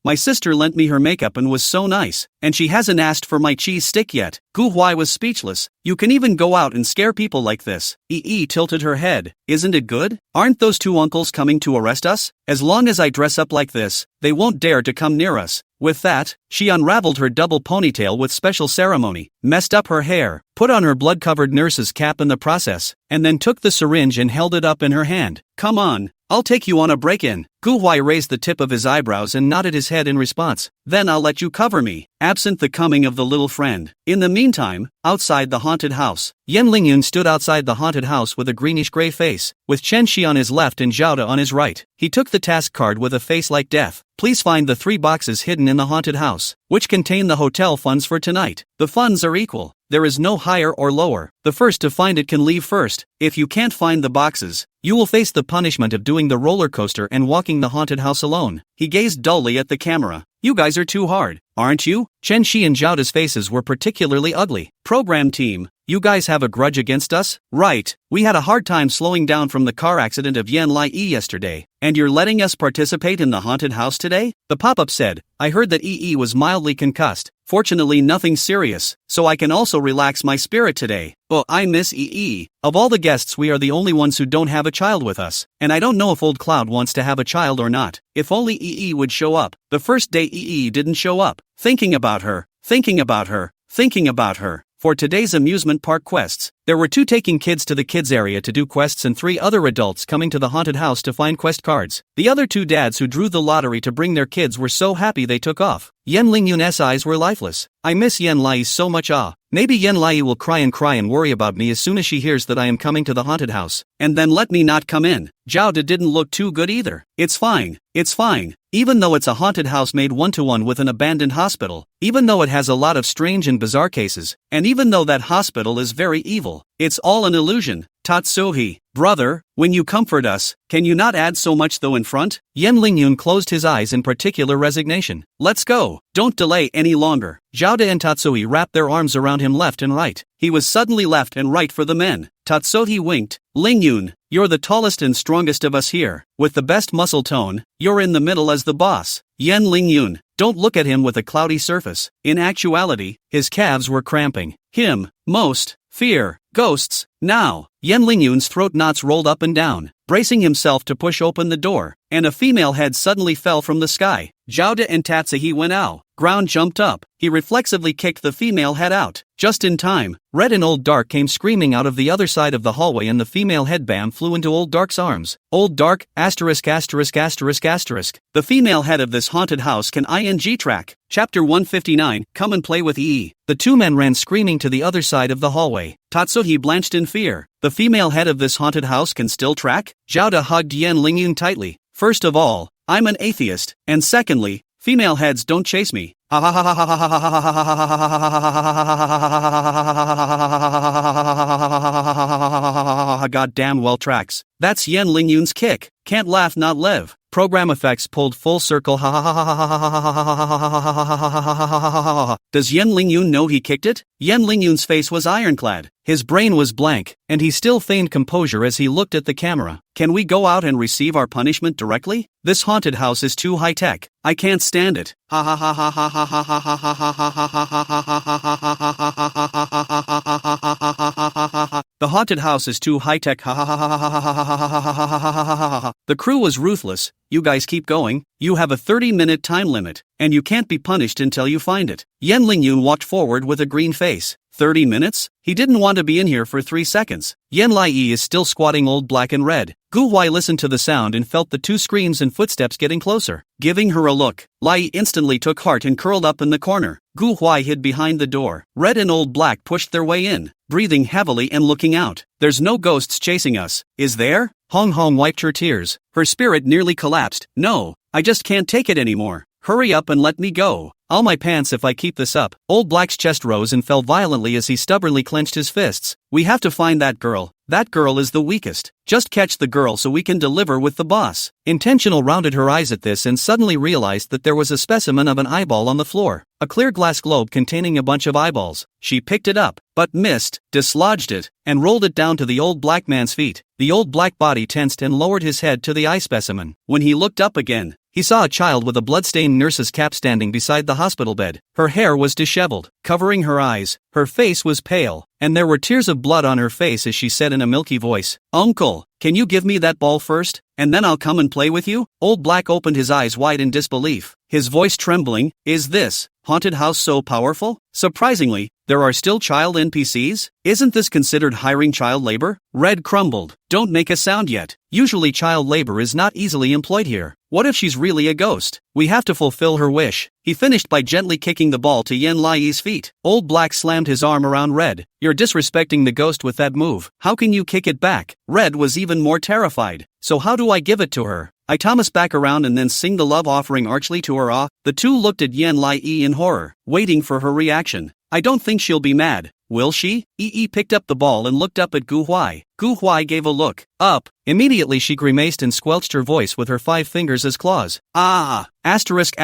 My sister lent me her makeup and was so nice, and she hasn't asked for my cheese stick yet. Gu Huai was speechless. You can even go out and scare people like this. Yi tilted her head. Isn't it good? Aren't those 2 uncles coming to arrest us? As long as I dress up like this, they won't dare to come near us. With that, she unraveled her double ponytail with special ceremony, messed up her hair, put on her blood-covered nurse's cap in the process, and then took the syringe and held it up in her hand. Come on, I'll take you on a break-in. Gu Huai raised the tip of his eyebrows and nodded his head in response. Then I'll let you cover me, absent the coming of the little friend. In the meantime, outside the haunted house, Yan Lingyun stood outside the haunted house with a greenish-gray face, with Chen Shi on his left and Zhao De on his right. He took the task card with a face like death. Please find the 3 boxes hidden in the haunted house, which contain the hotel funds for tonight. The funds are equal. There is no higher or lower. The first to find it can leave first. If you can't find the boxes, you will face the punishment of doing the roller coaster and walking the haunted house alone. He gazed dully at the camera. You guys are too hard, aren't you? Chen Shi and Zhao De's faces were particularly ugly. Program team, you guys have a grudge against us? Right, we had a hard time slowing down from the car accident of Yan Lai yesterday, and you're letting us participate in the haunted house today? The pop-up said. I heard that was mildly concussed. Fortunately nothing serious, so I can also relax my spirit today. Oh, I miss Of all the guests we are the only ones who don't have a child with us, and I don't know if Old Cloud wants to have a child or not. If only would show up. The first day didn't show up. Thinking about her. For today's amusement park quests, there were 2 taking kids to the kids area to do quests and 3 other adults coming to the haunted house to find quest cards. The other 2 dads who drew the lottery to bring their kids were so happy they took off. Yen Lingyun's eyes were lifeless. I miss Yen Lai so much. Maybe Yen Lai will cry and worry about me as soon as she hears that I am coming to the haunted house, and then let me not come in. Zhao De didn't look too good either. It's fine. Even though it's a haunted house made 1-to-1 with an abandoned hospital, even though it has a lot of strange and bizarre cases, and even though that hospital is very evil, it's all an illusion. Tatsuhi, brother, when you comfort us, can you not add so much though in front? Yen Lingyun closed his eyes in particular resignation. Let's go. Don't delay any longer. Zhao De and Tatsuhi wrapped their arms around him left and right. He was suddenly left and right for the men. Tatsuhi winked. Lingyun, you're the tallest and strongest of us here. With the best muscle tone, you're in the middle as the boss. Yen Lingyun, don't look at him with a cloudy surface. In actuality, his calves were cramping. Him, most, fear, ghosts, now. Yen Lingyun's throat knots rolled up and down, bracing himself to push open the door, and a female head suddenly fell from the sky. Zhao De and Tatsuhi went out. Ground jumped up. He reflexively kicked the female head out. Just in time, Red and Old Dark came screaming out of the other side of the hallway and the female head bam flew into Old Dark's arms. Old Dark, ********. The female head of this haunted house can ing track. Chapter 159, Come and Play with EE. The 2 men ran screaming to the other side of the hallway. Tatsuhi blanched in fear. The female head of this haunted house can still track? Zhao De hugged Yen Lingyun tightly. First of all, I'm an atheist, and secondly, female heads don't chase me. Goddamn well tracks. That's Yen Lingyun's kick. Can't laugh not live. Program effects pulled full circle. Does Yen Lingyun know he kicked it? Yen Lingyun's face was ironclad. His brain was blank, and he still feigned composure as he looked at the camera. Can we go out and receive our punishment directly? This haunted house is too high-tech. I can't stand it. The haunted house is too high-tech. The crew was ruthless. You guys keep going. You have a 30-minute time limit, and you can't be punished until you find it. Yen Lingyun walked forward with a green face. 30 minutes? He didn't want to be in here for 3 seconds. Yen Lai is still squatting Old Black and Red. Gu Huai listened to the sound and felt the 2 screams and footsteps getting closer. Giving her a look, Lai instantly took heart and curled up in the corner. Gu Huai hid behind the door. Red and Old Black pushed their way in, breathing heavily and looking out. There's no ghosts chasing us, is there? Hong Hong wiped her tears. Her spirit nearly collapsed. No, I just can't take it anymore. Hurry up and let me go. I'll my pants if I keep this up. Old Black's chest rose and fell violently as he stubbornly clenched his fists. We have to find that girl. That girl is the weakest. Just catch the girl so we can deliver with the boss. Intentional rounded her eyes at this and suddenly realized that there was a specimen of an eyeball on the floor. A clear glass globe containing a bunch of eyeballs. She picked it up, but missed, dislodged it, and rolled it down to the Old Black man's feet. The Old Black body tensed and lowered his head to the eye specimen. When he looked up again, he saw a child with a bloodstained nurse's cap standing beside the hospital bed. Her hair was disheveled, covering her eyes. Her face was pale, and there were tears of blood on her face as she said in a milky voice, "Uncle, can you give me that ball first, and then I'll come and play with you?" Old Black opened his eyes wide in disbelief, his voice trembling. Is this haunted house so powerful? Surprisingly, there are still child NPCs? Isn't this considered hiring child labor? Red crumbled. Don't make a sound yet. Usually child labor is not easily employed here. What if she's really a ghost? We have to fulfill her wish. He finished by gently kicking the ball to Yen Lai's feet. Old Black slammed his arm around Red. You're disrespecting the ghost with that move. How can you kick it back? Red was even more terrified. So how do I give it to her? I Thomas back around and then sing the love offering archly to her. The two looked at Yen Lai in horror, waiting for her reaction. I don't think she'll be mad, will she? Yi picked up the ball and looked up at Gu Huai. Gu Huai gave a look up. Immediately she grimaced and squelched her voice with her 5 fingers as claws. Asterisk.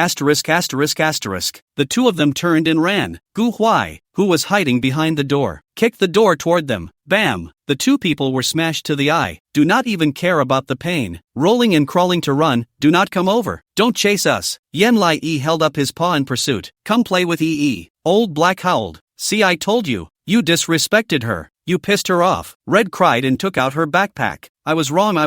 The two of them turned and ran. Gu Huai, who was hiding behind the door, kicked the door toward them. Bam! The two people were smashed to the eye. Do not even care about the pain. Rolling and crawling to run. Do not come over. Don't chase us. Yen Lai held up his paw in pursuit. Come play with EE. Old Black howled. See, I told you. You disrespected her. You pissed her off. Red cried and took out her backpack. I was wrong.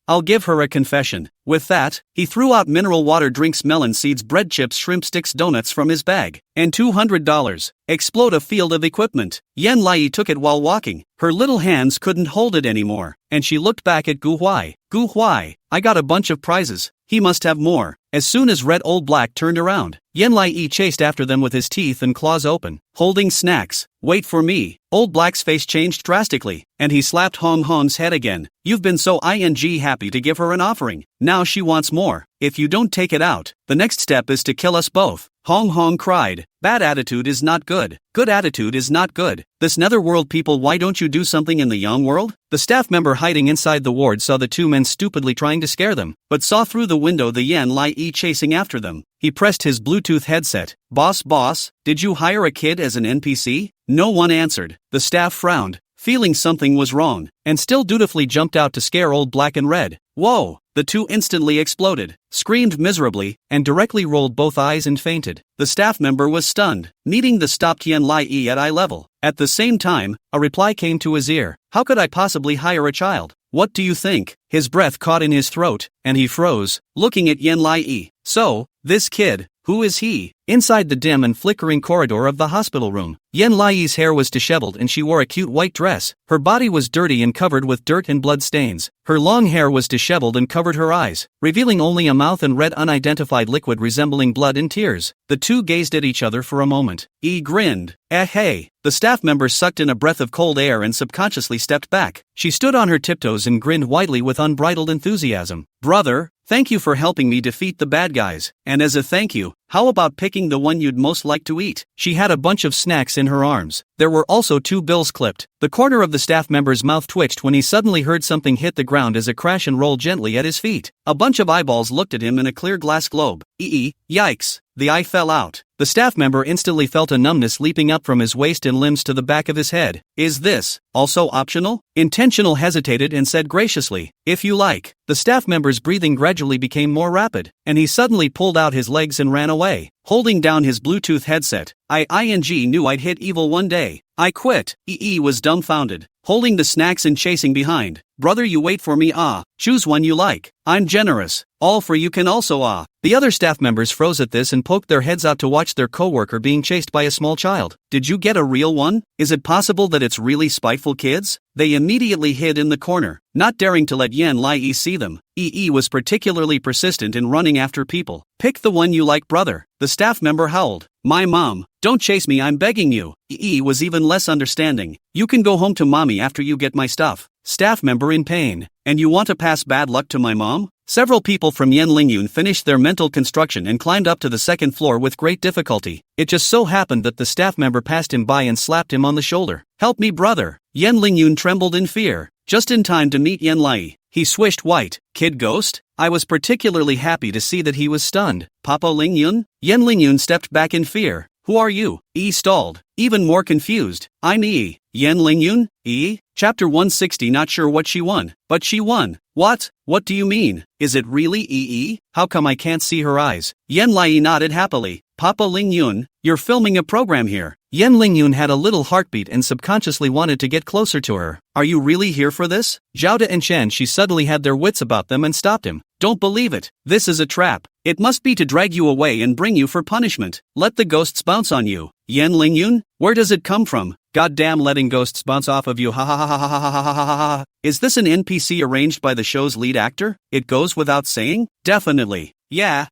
I'll give her a confession. With that, he threw out mineral water drinks, melon seeds, bread chips, shrimp sticks, donuts from his bag. And $200. Explode a field of equipment. Yan Lai took it while walking. Her little hands couldn't hold it anymore, and she looked back at Gu Huai. Gu Huai, I got a bunch of prizes. He must have more. As soon as Red Old Black turned around, Yan Lai chased after them with his teeth and claws open, holding snacks. Wait for me. Old Black's face changed drastically, and he slapped Hong Hong's head again. You've been so happy to give her an offering. Now she wants more. If you don't take it out, the next step is to kill us both. Hong Hong cried. Bad attitude is not good. Good attitude is not good. This netherworld people, why don't you do something in the young world? The staff member hiding inside the ward saw the two men stupidly trying to scare them, but saw through the window the Yan Lai chasing after them. He pressed his Bluetooth headset. Boss, did you hire a kid as an NPC? No one answered. The staff frowned, feeling something was wrong, and still dutifully jumped out to scare Old Black and Red. Whoa! The two instantly exploded, screamed miserably, and directly rolled both eyes and fainted. The staff member was stunned, needing the stopped Yan Lai at eye level. At the same time, a reply came to his ear. How could I possibly hire a child? What do you think? His breath caught in his throat, and he froze, looking at Yan Lai. So, this kid, who is he? Inside the dim and flickering corridor of the hospital room, Yan Lai's hair was disheveled and she wore a cute white dress. Her body was dirty and covered with dirt and blood stains. Her long hair was disheveled and covered her eyes, revealing only a mouth and red unidentified liquid resembling blood and tears. The two gazed at each other for a moment. Grinned. Hey. The staff member sucked in a breath of cold air and subconsciously stepped back. She stood on her tiptoes and grinned widely with unbridled enthusiasm. Brother, thank you for helping me defeat the bad guys. And as a thank you, how about picking the one you'd most like to eat? She had a bunch of snacks in her arms. There were also 2 bills clipped. The corner of the staff member's mouth twitched when he suddenly heard something hit the ground as a crash and roll gently at his feet. A bunch of eyeballs looked at him in a clear glass globe. Yikes. The eye fell out. The staff member instantly felt a numbness leaping up from his waist and limbs to the back of his head. Is this also optional? Intentional hesitated and said graciously, if you like. The staff member's breathing gradually became more rapid, and he suddenly pulled out his legs and ran away, holding down his Bluetooth headset. I knew I'd hit evil one day. I quit. Was dumbfounded, holding the snacks and chasing behind. Brother, you wait for me. Choose one you like. I'm generous. All for you can also. The other staff members froze at this and poked their heads out to watch their coworker being chased by a small child. Did you get a real one? Is it possible that it's really spiteful kids? They immediately hid in the corner, not daring to let Yan Lai see them. Was particularly persistent in running after people. Pick the one you like, brother. The staff member howled. My mom. Don't chase me, I'm begging you. Was even less understanding. You can go home to mommy after you get my stuff. Staff member in pain. And you want to pass bad luck to my mom? Several people from Yan Lingyun finished their mental construction and climbed up to the second floor with great difficulty. It just so happened that the staff member passed him by and slapped him on the shoulder. Help me, brother. Yan Lingyun trembled in fear, just in time to meet Yan Lai. He swished white. Kid ghost? I was particularly happy to see that he was stunned. Papa Lingyun? Yan Lingyun stepped back in fear. Who are you? Stalled, even more confused. I'm Yan Lingyun? Chapter 160. Not sure what she won, but she won. What? What do you mean? Is it really How come I can't see her eyes? Yan Lai nodded happily. Papa Lingyun, you're filming a program here. Yan Lingyun had a little heartbeat and subconsciously wanted to get closer to her. Are you really here for this? Zhao and Shen she suddenly had their wits about them and stopped him. Don't believe it. This is a trap. It must be to drag you away and bring you for punishment. Let the ghosts bounce on you. Yan Lingyun? Where does it come from? Goddamn, letting ghosts bounce off of you, ha ha ha ha ha ha ha ha ha ha. Is this an NPC arranged by the show's lead actor? It goes without saying? Definitely. Yeah,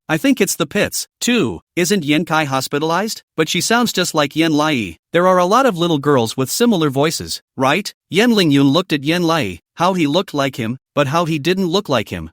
I think it's the pits. 2. Isn't Yan Kai hospitalized? But she sounds just like Yan Lai. There are a lot of little girls with similar voices, right? Yan Lingyun looked at Yan Lai. How he looked like him, but how he didn't look like him.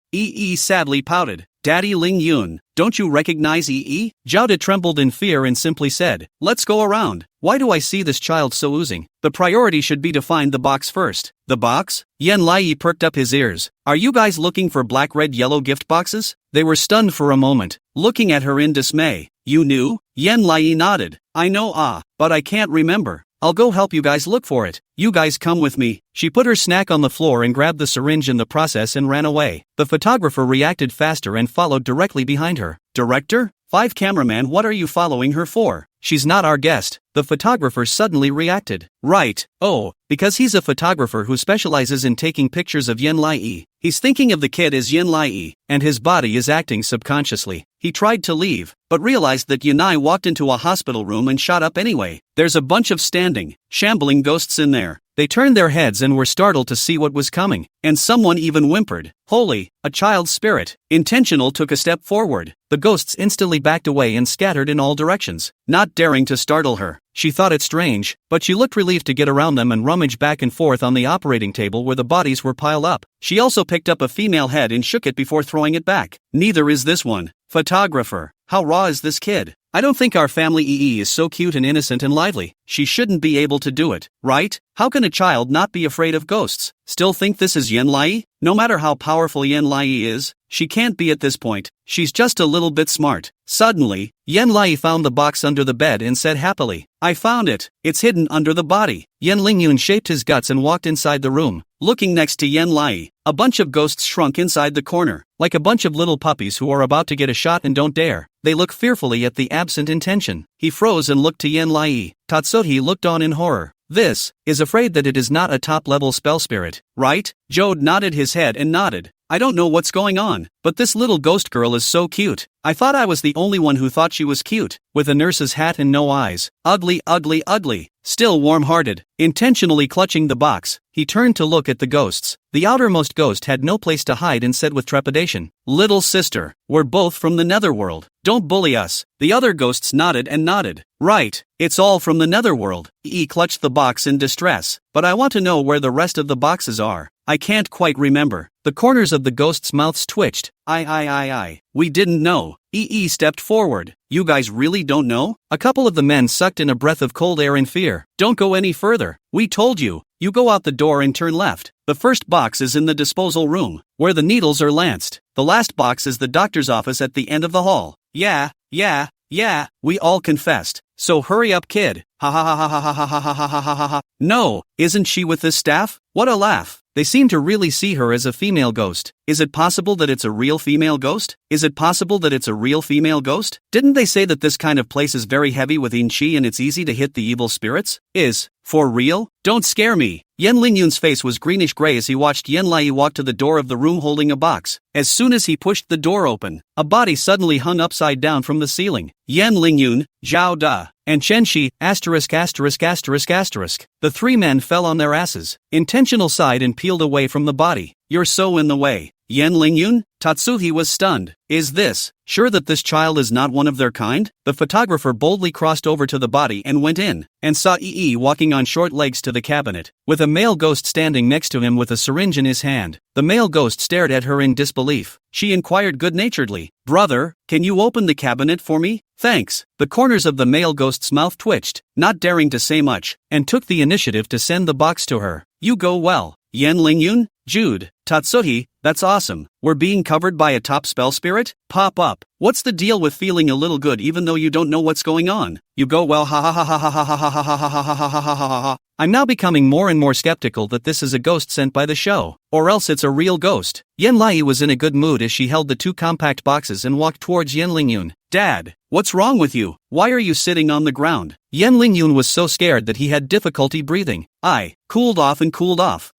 Sadly pouted. Daddy Lingyun, don't you recognize Zhao trembled in fear and simply said, let's go around. Why do I see this child so oozing? The priority should be to find the box first. The box? Yan Lai perked up his ears. Are you guys looking for black, red, yellow gift boxes? They were stunned for a moment, looking at her in dismay. You knew? Yan Lai nodded. I know but I can't remember. I'll go help you guys look for it. You guys come with me. She put her snack on the floor and grabbed the syringe in the process and ran away. The photographer reacted faster and followed directly behind her. Director? 5 cameraman, what are you following her for? She's not our guest. The photographer suddenly reacted. Right, oh, because he's a photographer who specializes in taking pictures of Yen Lai. He's thinking of the kid as Yen Lai, and his body is acting subconsciously. He tried to leave, but realized that Yanai walked into a hospital room and shot up anyway. There's a bunch of standing, shambling ghosts in there. They turned their heads and were startled to see what was coming, and someone even whimpered. Holy, a child's spirit. Intentional took a step forward. The ghosts instantly backed away and scattered in all directions, not daring to startle her. She thought it strange, but she looked relieved to get around them and rummage back and forth on the operating table where the bodies were piled up. She also picked up a female head and shook it before throwing it back. Neither is this one. Photographer, how raw is this kid? I don't think our family EE is so cute and innocent and lively. She shouldn't be able to do it, right? How can a child not be afraid of ghosts? Still think this is Yen Lai? No matter how powerful Yen Lai is, she can't be at this point. She's just a little bit smart. Suddenly, Yen Lai found the box under the bed and said happily, I found it. It's hidden under the body. Yen Lingyun shaped his guts and walked inside the room. Looking next to Yen Lai, a bunch of ghosts shrunk inside the corner, like a bunch of little puppies who are about to get a shot and don't dare. They look fearfully at the absent intention. He froze and looked to Yen Lai. Tatsuhi looked on in horror. This is afraid that it is not a top-level spell spirit, right? Jode nodded his head and nodded. I don't know what's going on, but this little ghost girl is so cute. I thought I was the only one who thought she was cute, with a nurse's hat and no eyes. Ugly, ugly, ugly. Still warm-hearted. Intentionally clutching the box, he turned to look at the ghosts. The outermost ghost had no place to hide and said with trepidation, Little sister, we're both from the netherworld. Don't bully us. The other ghosts nodded and nodded. Right, it's all from the netherworld. He clutched the box in distress. But I want to know where the rest of the boxes are. I can't quite remember. The corners of the ghosts' mouths twitched. We didn't know. EE stepped forward. You guys really don't know? A couple of the men sucked in a breath of cold air in fear. Don't go any further. We told you. You go out the door and turn left. The first box is in the disposal room, where the needles are lanced. The last box is the doctor's office at the end of the hall. Yeah, we all confessed. So hurry up, kid. Ha ha ha ha ha ha ha ha ha ha ha ha. No, isn't she with this staff? What a laugh. They seem to really see her as a female ghost. Is it possible that it's a real female ghost? Didn't they say that this kind of place is very heavy with yin qi and it's easy to hit the evil spirits? For real? Don't scare me. Yen Lingyun's face was greenish-gray as he watched Yen Lai walk to the door of the room holding a box. As soon as he pushed the door open, a body suddenly hung upside down from the ceiling. Yen Lingyun, Zhao Da, and Chen Shi, *******. The 3 men fell on their asses. Intentional sighed and peeled away from the body. You're so in the way. Yen Lingyun? Tatsuhi was stunned. Is this sure that this child is not one of their kind? The photographer boldly crossed over to the body and went in, and saw EE walking on short legs to the cabinet, with a male ghost standing next to him with a syringe in his hand. The male ghost stared at her in disbelief. She inquired good-naturedly, Brother, can you open the cabinet for me? Thanks. The corners of the male ghost's mouth twitched, not daring to say much, and took the initiative to send the box to her. You go well. Yen Lingyun? Jude, Tatsuhi, that's awesome. We're being covered by a top spell spirit? Pop up. What's the deal with feeling a little good even though you don't know what's going on? You go well, ha ha ha ha ha ha ha ha ha ha ha ha ha ha ha ha. I'm now becoming more and more skeptical that this is a ghost sent by the show, or else it's a real ghost. Yen Lai was in a good mood as she held the 2 compact boxes and walked towards Yen Lingyun. Dad, what's wrong with you? Why are you sitting on the ground? Yen Lingyun was so scared that he had difficulty breathing. I cooled off.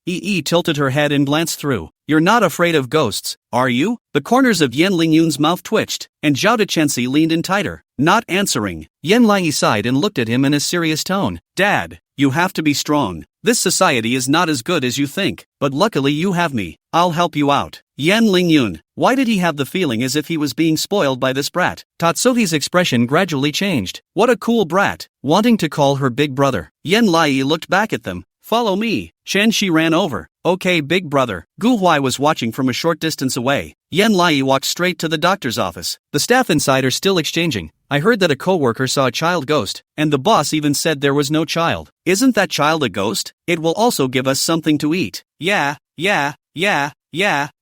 EE tilted her head and glanced through. You're not afraid of ghosts, are you? The corners of Yen Lingyun's mouth twitched, and Zhao Dechensi leaned in tighter, not answering. Yen Lai sighed and looked at him in a serious tone. Dad, you have to be strong. This society is not as good as you think, but luckily you have me. I'll help you out. Yen Lingyun, why did he have the feeling as if he was being spoiled by this brat? Tatsuhi's expression gradually changed. What a cool brat, wanting to call her big brother. Yen Lai looked back at them. Follow me. Chen Shi ran over. Okay, big brother. Gu Huai was watching from a short distance away. Yen Lai walked straight to the doctor's office. The staff inside are still exchanging. I heard that a coworker saw a child ghost, and the boss even said there was no child. Isn't that child a ghost? It will also give us something to eat. Yeah.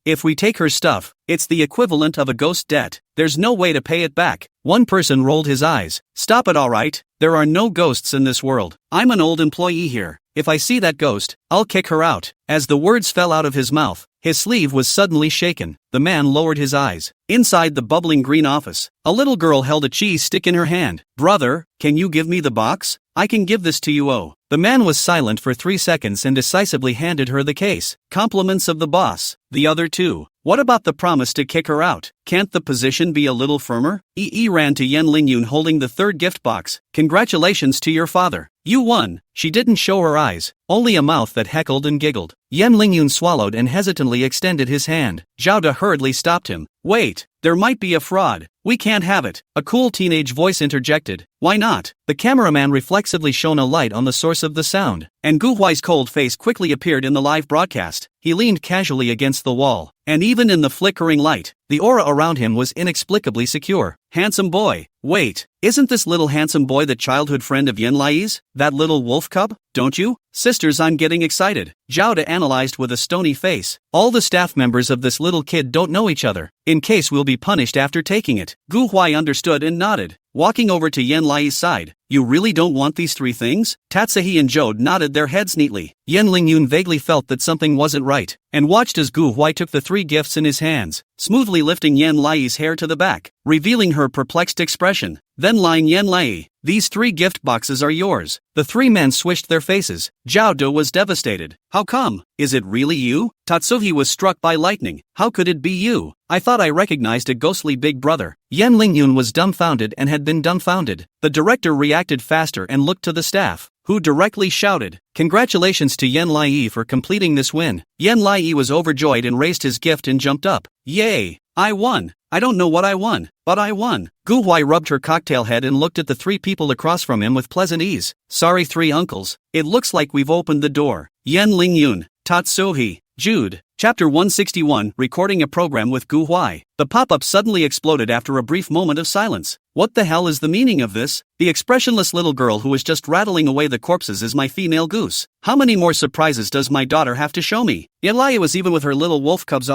If we take her stuff, it's the equivalent of a ghost debt. There's no way to pay it back. One person rolled his eyes. Stop it, alright? There are no ghosts in this world. I'm an old employee here. If I see that ghost, I'll kick her out. As the words fell out of his mouth, His sleeve was suddenly shaken. The man lowered his eyes. Inside the bubbling green office, a little girl held a cheese stick in her hand. Brother, can you give me the box? I can give this to you. Oh. The man was silent for 3 seconds and decisively handed her the case. Compliments of the boss. The other two. What about the promise to kick her out? Can't the position be a little firmer? Yi ran to Yan Lingyun holding the third gift box. Congratulations to your father. You won. She didn't show her eyes, only a mouth that heckled and giggled. Yan Lingyun swallowed and hesitantly extended his hand. Zhao De hurriedly stopped him. Wait, there might be a fraud. We can't have it. A cool teenage voice interjected. Why not? The cameraman reflexively shone a light on the source of the sound, and Gu Huai's cold face quickly appeared in the live broadcast. He leaned casually against the wall, and even in the flickering light, the aura around him was inexplicably secure. Handsome boy. Wait, isn't this little handsome boy the childhood friend of Yan Lai's? That little wolf cub? Don't you? Sisters, I'm getting excited. Zhao De analyzed with a stony face. All the staff members of this little kid don't know each other. In case we'll be punished after taking it. Gu Huai understood and nodded. Walking over to Yan Lai's side. You really don't want these 3 things? Tatsuhi and Jode nodded their heads neatly. Yan Lingyun vaguely felt that something wasn't right, and watched as Gu Huai took the 3 gifts in his hands, smoothly lifting Yan Lai's hair to the back, revealing her perplexed expression. Then lying Yan Lai, these 3 gift boxes are yours. The 3 men swished their faces. Zhao De was devastated. How come? Is it really you? Tatsuhi was struck by lightning. How could it be you? I thought I recognized a ghostly big brother. Yan Lingyun was dumbfounded and had been dumbfounded. The director reacted faster and looked to the staff, who directly shouted, Congratulations to Yan Lai for completing this win. Yan Lai was overjoyed and raised his gift and jumped up. Yay! I won! I don't know what I won, but I won. Gu Huai rubbed her cocktail head and looked at the 3 people across from him with pleasant ease. Sorry 3 uncles, it looks like we've opened the door. Yan Lingyun, Tatsuhi, Jude. Chapter 161, Recording a Program with Gu Huai. The pop-up suddenly exploded after a brief moment of silence. What the hell is the meaning of this? The expressionless little girl who was just rattling away the corpses is my female goose. How many more surprises does my daughter have to show me? Yelaya was even with her little wolf cubs.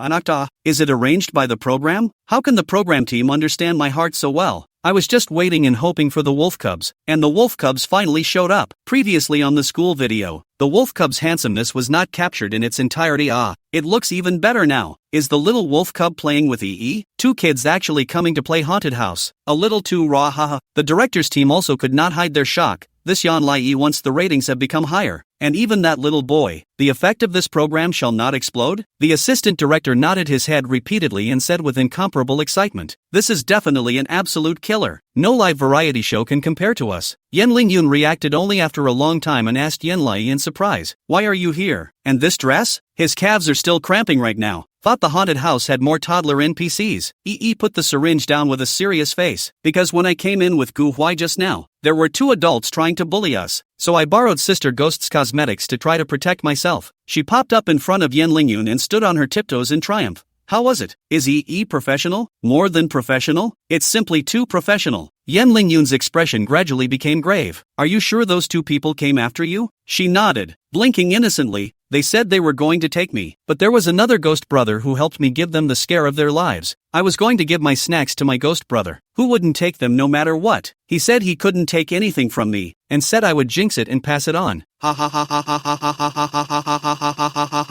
Anakta. Is it arranged by the program? How can the program team understand my heart so well? I was just waiting and hoping for the wolf cubs, and the wolf cubs finally showed up. Previously on the school video, the wolf cub's handsomeness was not captured in its entirety. It looks even better now. Is the little wolf cub playing with EE? 2 kids actually coming to play haunted house. A little too raw, haha. The director's team also could not hide their shock. This Yan Lai once the ratings have become higher. And even that little boy. The effect of this program shall not explode? The assistant director nodded his head repeatedly and said with incomparable excitement, This is definitely an absolute killer. No live variety show can compare to us. Yan Lingyun reacted only after a long time and asked Yan Lai in surprise, Why are you here? And this dress? His calves are still cramping right now. Thought the haunted house had more toddler NPCs. EE put the syringe down with a serious face. Because when I came in with Gu Huai just now, there were 2 adults trying to bully us. So I borrowed Sister Ghost's cosmetics to try to protect myself. She popped up in front of Yan Lingyun and stood on her tiptoes in triumph. How was it? Is EE professional? More than professional? It's simply too professional. Yan Lingyun's expression gradually became grave. Are you sure those 2 people came after you? She nodded, blinking innocently. They said they were going to take me, but there was another ghost brother who helped me give them the scare of their lives. I was going to give my snacks to my ghost brother, who wouldn't take them no matter what. He said he couldn't take anything from me, and said I would jinx it and pass it on. Ha ha ha ha ha ha ha ha ha ha ha ha ha ha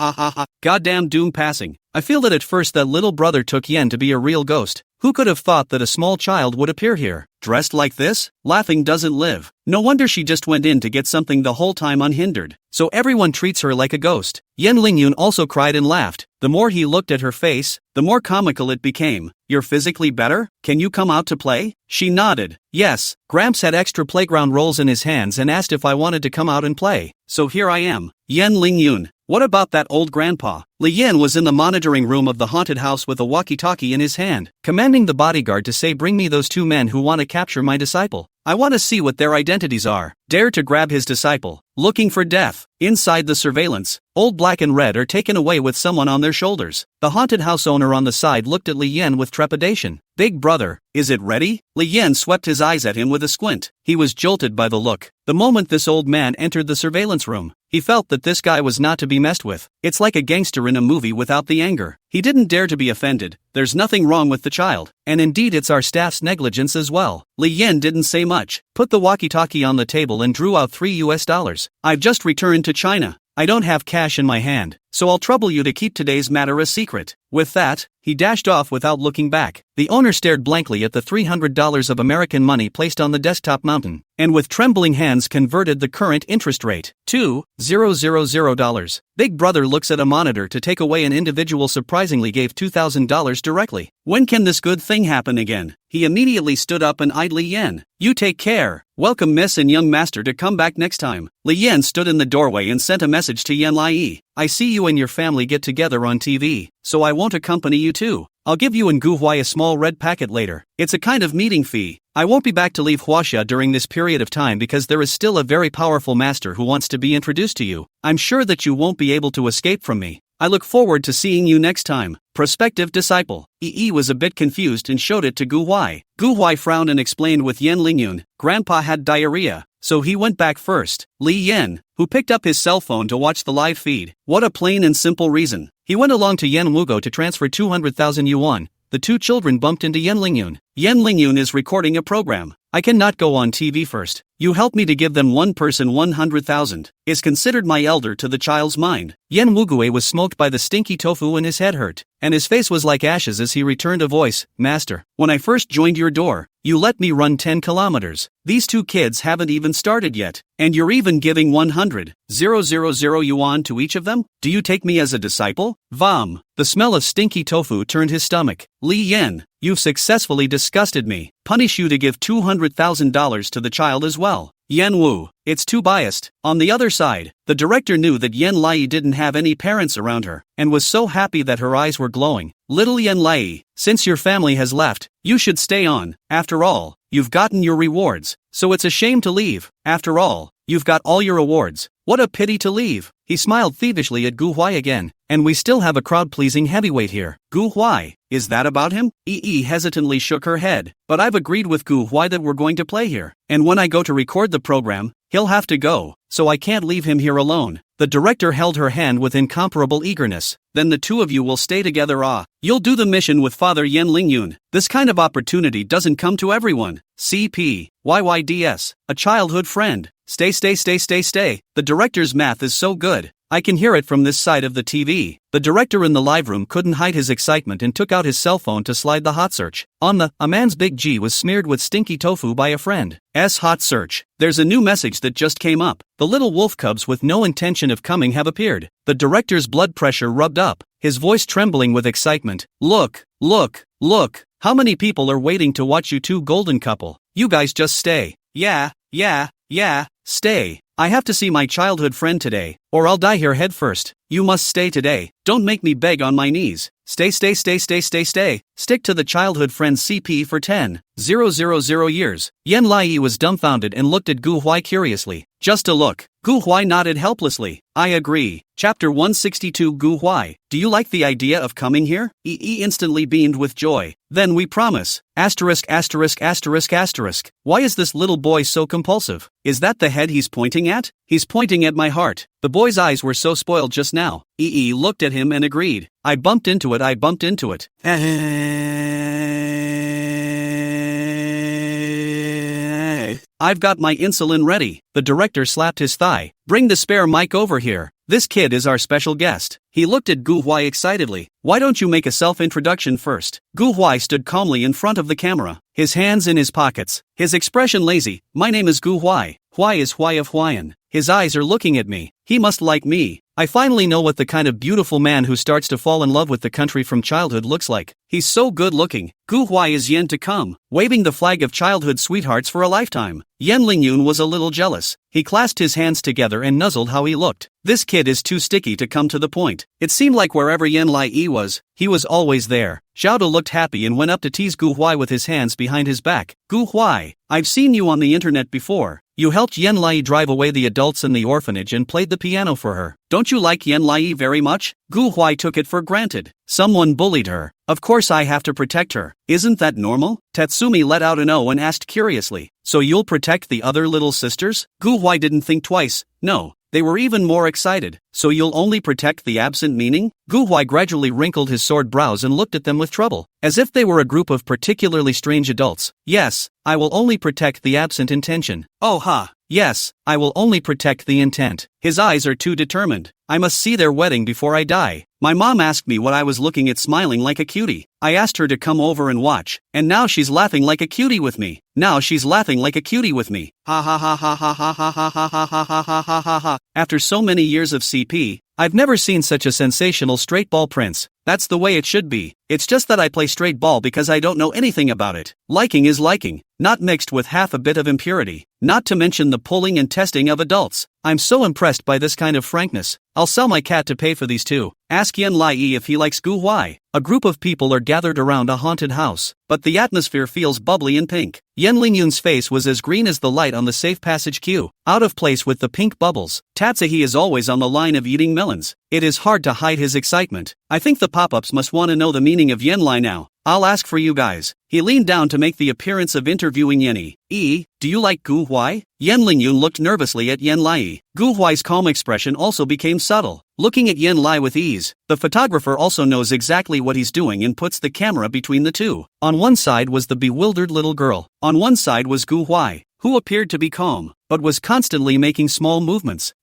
ha ha. Goddamn doom passing. I feel that at first that little brother took Yen to be a real ghost. Who could have thought that a small child would appear here, dressed like this? Laughing doesn't live. No wonder she just went in to get something the whole time unhindered. So everyone treats her like a ghost. Yan Lingyun also cried and laughed. The more he looked at her face, the more comical it became. You're physically better? Can you come out to play? She nodded. Yes, Gramps had extra playground rolls in his hands and asked if I wanted to come out and play. So here I am. Yan Lingyun. What about that old grandpa? Li Yin was in the monitoring room of the haunted house with a walkie-talkie in his hand, commanding the bodyguard to say bring me those 2 men who want to capture my disciple. I want to see what their identities are. Dare to grab his disciple. Looking for death. Inside the surveillance, Old Black and Red are taken away with someone on their shoulders. The haunted house owner on the side looked at Li Yin with trepidation. Big brother, is it ready? Li Yan swept his eyes at him with a squint. He was jolted by the look. The moment this old man entered the surveillance room, he felt that this guy was not to be messed with. It's like a gangster in a movie without the anger. He didn't dare to be offended. There's nothing wrong with the child, and indeed it's our staff's negligence as well. Li Yan didn't say much, put the walkie-talkie on the table and drew out $3. I've just returned to China. I don't have cash in my hand, so I'll trouble you to keep today's matter a secret. With that, he dashed off without looking back. The owner stared blankly at the $300 of American money placed on the desktop mountain, and with trembling hands converted the current interest rate to $000. Big brother looks at a monitor to take away an individual surprisingly gave $2,000 directly. When can this good thing happen again? He immediately stood up and eyed Li Yan. You take care. Welcome miss and young master to come back next time. Li Yan stood in the doorway and sent a message to Yan Lai. I see you and your family get together on TV, so I won't accompany you too. I'll give you and Gu Huai a small red packet later. It's a kind of meeting fee. I won't be back to leave Huaxia during this period of time because there is still a very powerful master who wants to be introduced to you. I'm sure that you won't be able to escape from me. I look forward to seeing you next time. Prospective disciple. Yi was a bit confused and showed it to Gu Huai. Gu Huai frowned and explained with Yan Lingyun, Grandpa had diarrhea, so he went back first. Li Yan, who picked up his cell phone to watch the live feed. What a plain and simple reason. He went along to Yan Wugo to transfer 200,000 yuan. The two children bumped into Yan Lingyun. Yan Lingyun is recording a program. I cannot go on TV first. You help me to give them one person 100,000. Is considered my elder to the child's mind. Yan Wugue was smoked by the stinky tofu and his head hurt, and his face was like ashes as he returned a voice, Master, when I first joined your door, you let me run 10 kilometers. These two kids haven't even started yet, and you're even giving 100,000 yuan to each of them? Do you take me as a disciple? Vom. The smell of stinky tofu turned his stomach. Li Yan, you've successfully disgusted me. Punish you to give $200,000 to the child as well. Yan Wu, it's too biased. On the other side, the director knew that Yan Lai didn't have any parents around her, and was so happy that her eyes were glowing. Little Yan Lai, since your family has left, you should stay on. After all, you've gotten your rewards, so it's a shame to leave. After all, you've got all your awards. What a pity to leave. He smiled thievishly at Gu Huai again. And we still have a crowd-pleasing heavyweight here. Gu Huai, is that about him? Yi hesitantly shook her head. But I've agreed with Gu Huai that we're going to play here. And when I go to record the program, he'll have to go, so I can't leave him here alone. The director held her hand with incomparable eagerness. Then the two of you will stay together. You'll do the mission with Father Yan Lingyun. This kind of opportunity doesn't come to everyone. CP, YYDS, a childhood friend. Stay. The director's math is so good. I can hear it from this side of the TV. The director in the live room couldn't hide his excitement and took out his cell phone to slide the hot search. A man's big G was smeared with stinky tofu by a friend's hot search. There's a new message that just came up. The little wolf cubs with no intention of coming have appeared. The director's blood pressure rubbed up, his voice trembling with excitement. Look. How many people are waiting to watch you two golden couple? You guys just stay. Yeah, stay. I have to see my childhood friend today, or I'll die here head first. You must stay today. Don't make me beg on my knees. Stay. Stick to the childhood friend CP for 10,000 years. Yan Lai was dumbfounded and looked at Gu Huai curiously. Just a look. Gu Huai nodded helplessly. I agree. Chapter 162 Gu Huai, do you like the idea of coming here? Yi instantly beamed with joy. Then we promise. Why is this little boy so compulsive? Is that the head he's pointing at? He's pointing at my heart. The boy's eyes were so spoiled just now. Yi looked at him and agreed. I bumped into it. I've got my insulin ready. The director slapped his thigh. Bring the spare mic over here. This kid is our special guest. He looked at Gu Huai excitedly. Why don't you make a self-introduction first? Gu Huai stood calmly in front of the camera, his hands in his pockets, his expression lazy. My name is Gu Huai. Huai is Huai of Huayan. His eyes are looking at me. He must like me. I finally know what the kind of beautiful man who starts to fall in love with the country from childhood looks like. He's so good looking. Gu Huai is Yan to come, waving the flag of childhood sweethearts for a lifetime. Yan Lingyun was a little jealous. He clasped his hands together and nuzzled how he looked. This kid is too sticky to come to the point. It seemed like wherever Yan Lai was, he was always there. Xiaoda looked happy and went up to tease Gu Huai with his hands behind his back. Gu Huai, I've seen you on the internet before. You helped Yen Lai drive away the adults in the orphanage and played the piano for her. Don't you like Yen Lai very much? Gu Huai took it for granted. Someone bullied her. Of course I have to protect her. Isn't that normal? Tatsumi let out an O and asked curiously. So you'll protect the other little sisters? Gu Huai didn't think twice. No. They were even more excited. So you'll only protect the absent meaning? Gu Huai gradually wrinkled his sword brows and looked at them with trouble, as if they were a group of particularly strange adults. Yes, I will only protect the absent intention. Oh ha. Yes, I will only protect the intent. His eyes are too determined. I must see their wedding before I die. My mom asked me what I was looking at smiling like a cutie. I asked her to come over and watch, and now she's laughing like a cutie with me. Now she's laughing like a cutie with me. Ha ha ha ha ha ha ha ha ha ha ha ha ha ha ha. After so many years of CP, I've never seen such a sensational straight ball prince. That's the way it should be. It's just that I play straight ball because I don't know anything about it. Liking is liking, not mixed with half a bit of impurity. Not to mention the pulling and testing of adults. I'm so impressed by this kind of frankness. I'll sell my cat to pay for these two. Ask Yen Lai if he likes Gu Huai. A group of people are gathered around a haunted house, but the atmosphere feels bubbly and pink. Yen Lingyun's face was as green as the light on the safe passage queue, out of place with the pink bubbles. Tatsuhi is always on the line of eating melons. It is hard to hide his excitement. I think the pop-ups must want to know the meaning of Yen Lai now. I'll ask for you guys. He leaned down to make the appearance of interviewing Yenny. Do you like Gu Huai? Yen Lingyun looked nervously at Yen Lai. Gu Huai's calm expression also became subtle. Looking at Yen Lai with ease, the photographer also knows exactly what he's doing and puts the camera between the two. On one side was the bewildered little girl. On one side was Gu Huai, who appeared to be calm, but was constantly making small movements.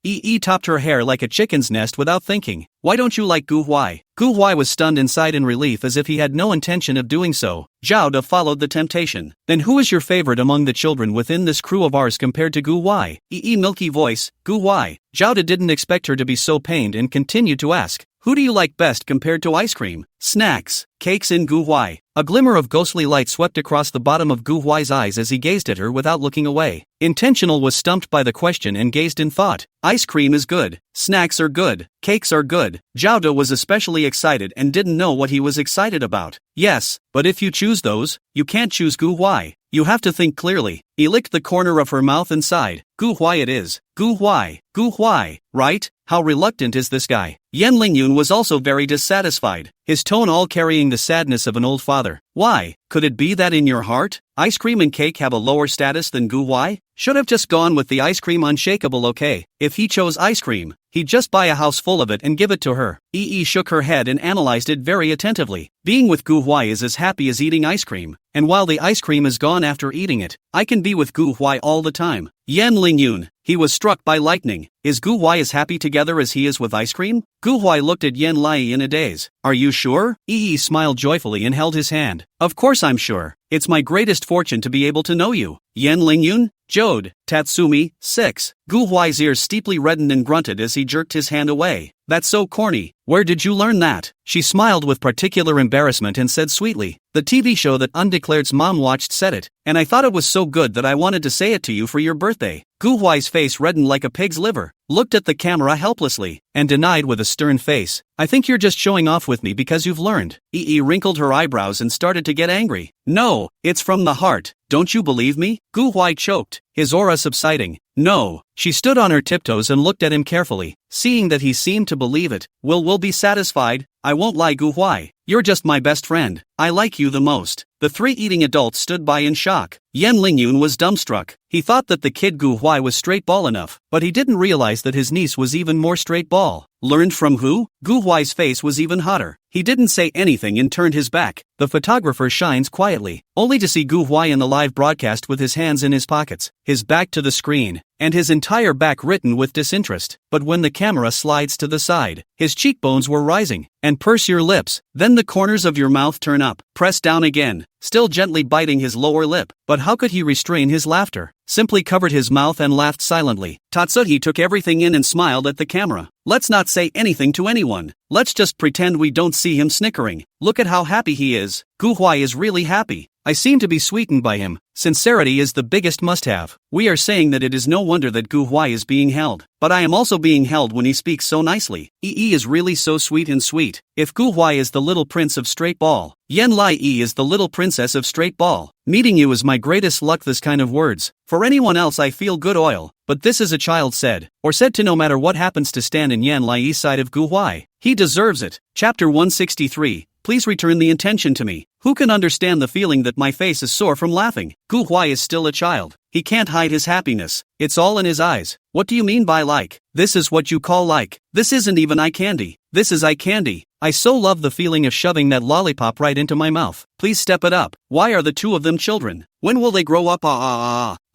Topped her hair like a chicken's nest without thinking. Why don't you like Gu Huai? Gu Huai was stunned inside in relief as if he had no intention of doing so. Zhao De followed the temptation. Then who is your favorite among the children within this crew of ours compared to Gu Huai? Milky voice, Gu Huai. Zhao De didn't expect her to be so pained and continued to ask. Who do you like best compared to ice cream, snacks, cakes in Gu Huai? A glimmer of ghostly light swept across the bottom of Gu Huai's eyes as he gazed at her without looking away. Intentional was stumped by the question and gazed in thought. Ice cream is good. Snacks are good. Cakes are good. Zhao De was especially excited and didn't know what he was excited about. Yes, but if you choose those, you can't choose Gu Huai. You have to think clearly. He licked the corner of her mouth and sighed. Gu Huai it is. Gu Huai. Gu Huai, right? How reluctant is this guy? Yen Lingyun was also very dissatisfied, his tone all carrying the sadness of an old father. Why? Could it be that in your heart, ice cream and cake have a lower status than Gu Huai? Should have just gone with the ice cream unshakable. Okay, if he chose ice cream, he'd just buy a house full of it and give it to her. Shook her head and analyzed it very attentively. Being with Gu Huai is as happy as eating ice cream, and while the ice cream is gone after eating it, I can be with Gu Huai all the time. Yen Lingyun, he was struck by lightning. Is Gu Huai as happy together as he is with ice cream? Gu Huai looked at Yen Lai in a daze. Are you sure? Smiled joyfully and held his hand. Of course I'm sure. It's my greatest fortune to be able to know you. Yen Lingyun, Jode, Tatsumi, 6. Gu Huai's ears steeply reddened and grunted as he jerked his hand away. That's so corny. Where did you learn that? She smiled with particular embarrassment and said sweetly. The TV show that Undeclared's mom watched said it, and I thought it was so good that I wanted to say it to you for your birthday. Gu Huai's face reddened like a pig's liver, looked at the camera helplessly, and denied with a stern face. I think you're just showing off with me because you've learned. Wrinkled her eyebrows and started to get angry. No, it's from the heart. Don't you believe me? Gu Huai choked, his aura subsiding. No. She stood on her tiptoes and looked at him carefully, seeing that he seemed to believe it. We'll be satisfied. I won't lie, Gu Huai. You're just my best friend. I like you the most. The three eating adults stood by in shock. Yen Lingyun was dumbstruck. He thought that the kid Gu Huai was straight ball enough, but he didn't realize that his niece was even more straight ball. Learned from who? Gu Huai's face was even hotter. He didn't say anything and turned his back. The photographer shines quietly, only to see Gu Huai in the live broadcast with his hands in his pockets, his back to the screen, and his entire back written with disinterest. But when the camera slides to the side, his cheekbones were rising. And purse your lips, then the corners of your mouth turn up, press down again, still gently biting his lower lip. But how could he restrain his laughter? Simply covered his mouth and laughed silently. Tatsuhi took everything in and smiled at the camera. Let's not say anything to anyone. Let's just pretend we don't see him snickering. Look at how happy he is. Gu Huai is really happy. I seem to be sweetened by him. Sincerity is the biggest must-have. We are saying that it is no wonder that Gu Huai is being held. But I am also being held when he speaks so nicely. Yi is really so sweet and sweet. If Gu Huai is the little prince of straight ball, Yan Lai Yi is the little princess of straight ball. Meeting you is my greatest luck. This kind of words. For anyone else I feel good oil. But this is a child said. Or said to no matter what happens to stand in Yan Lai Yi's side of Gu Huai. He deserves it. Chapter 163. Please return the intention to me. Who can understand the feeling that my face is sore from laughing? Gu Huai is still a child. He can't hide his happiness. It's all in his eyes. What do you mean by like? This is what you call like. This isn't even eye candy. This is eye candy. I so love the feeling of shoving that lollipop right into my mouth. Please step it up. Why are the two of them children? When will they grow up?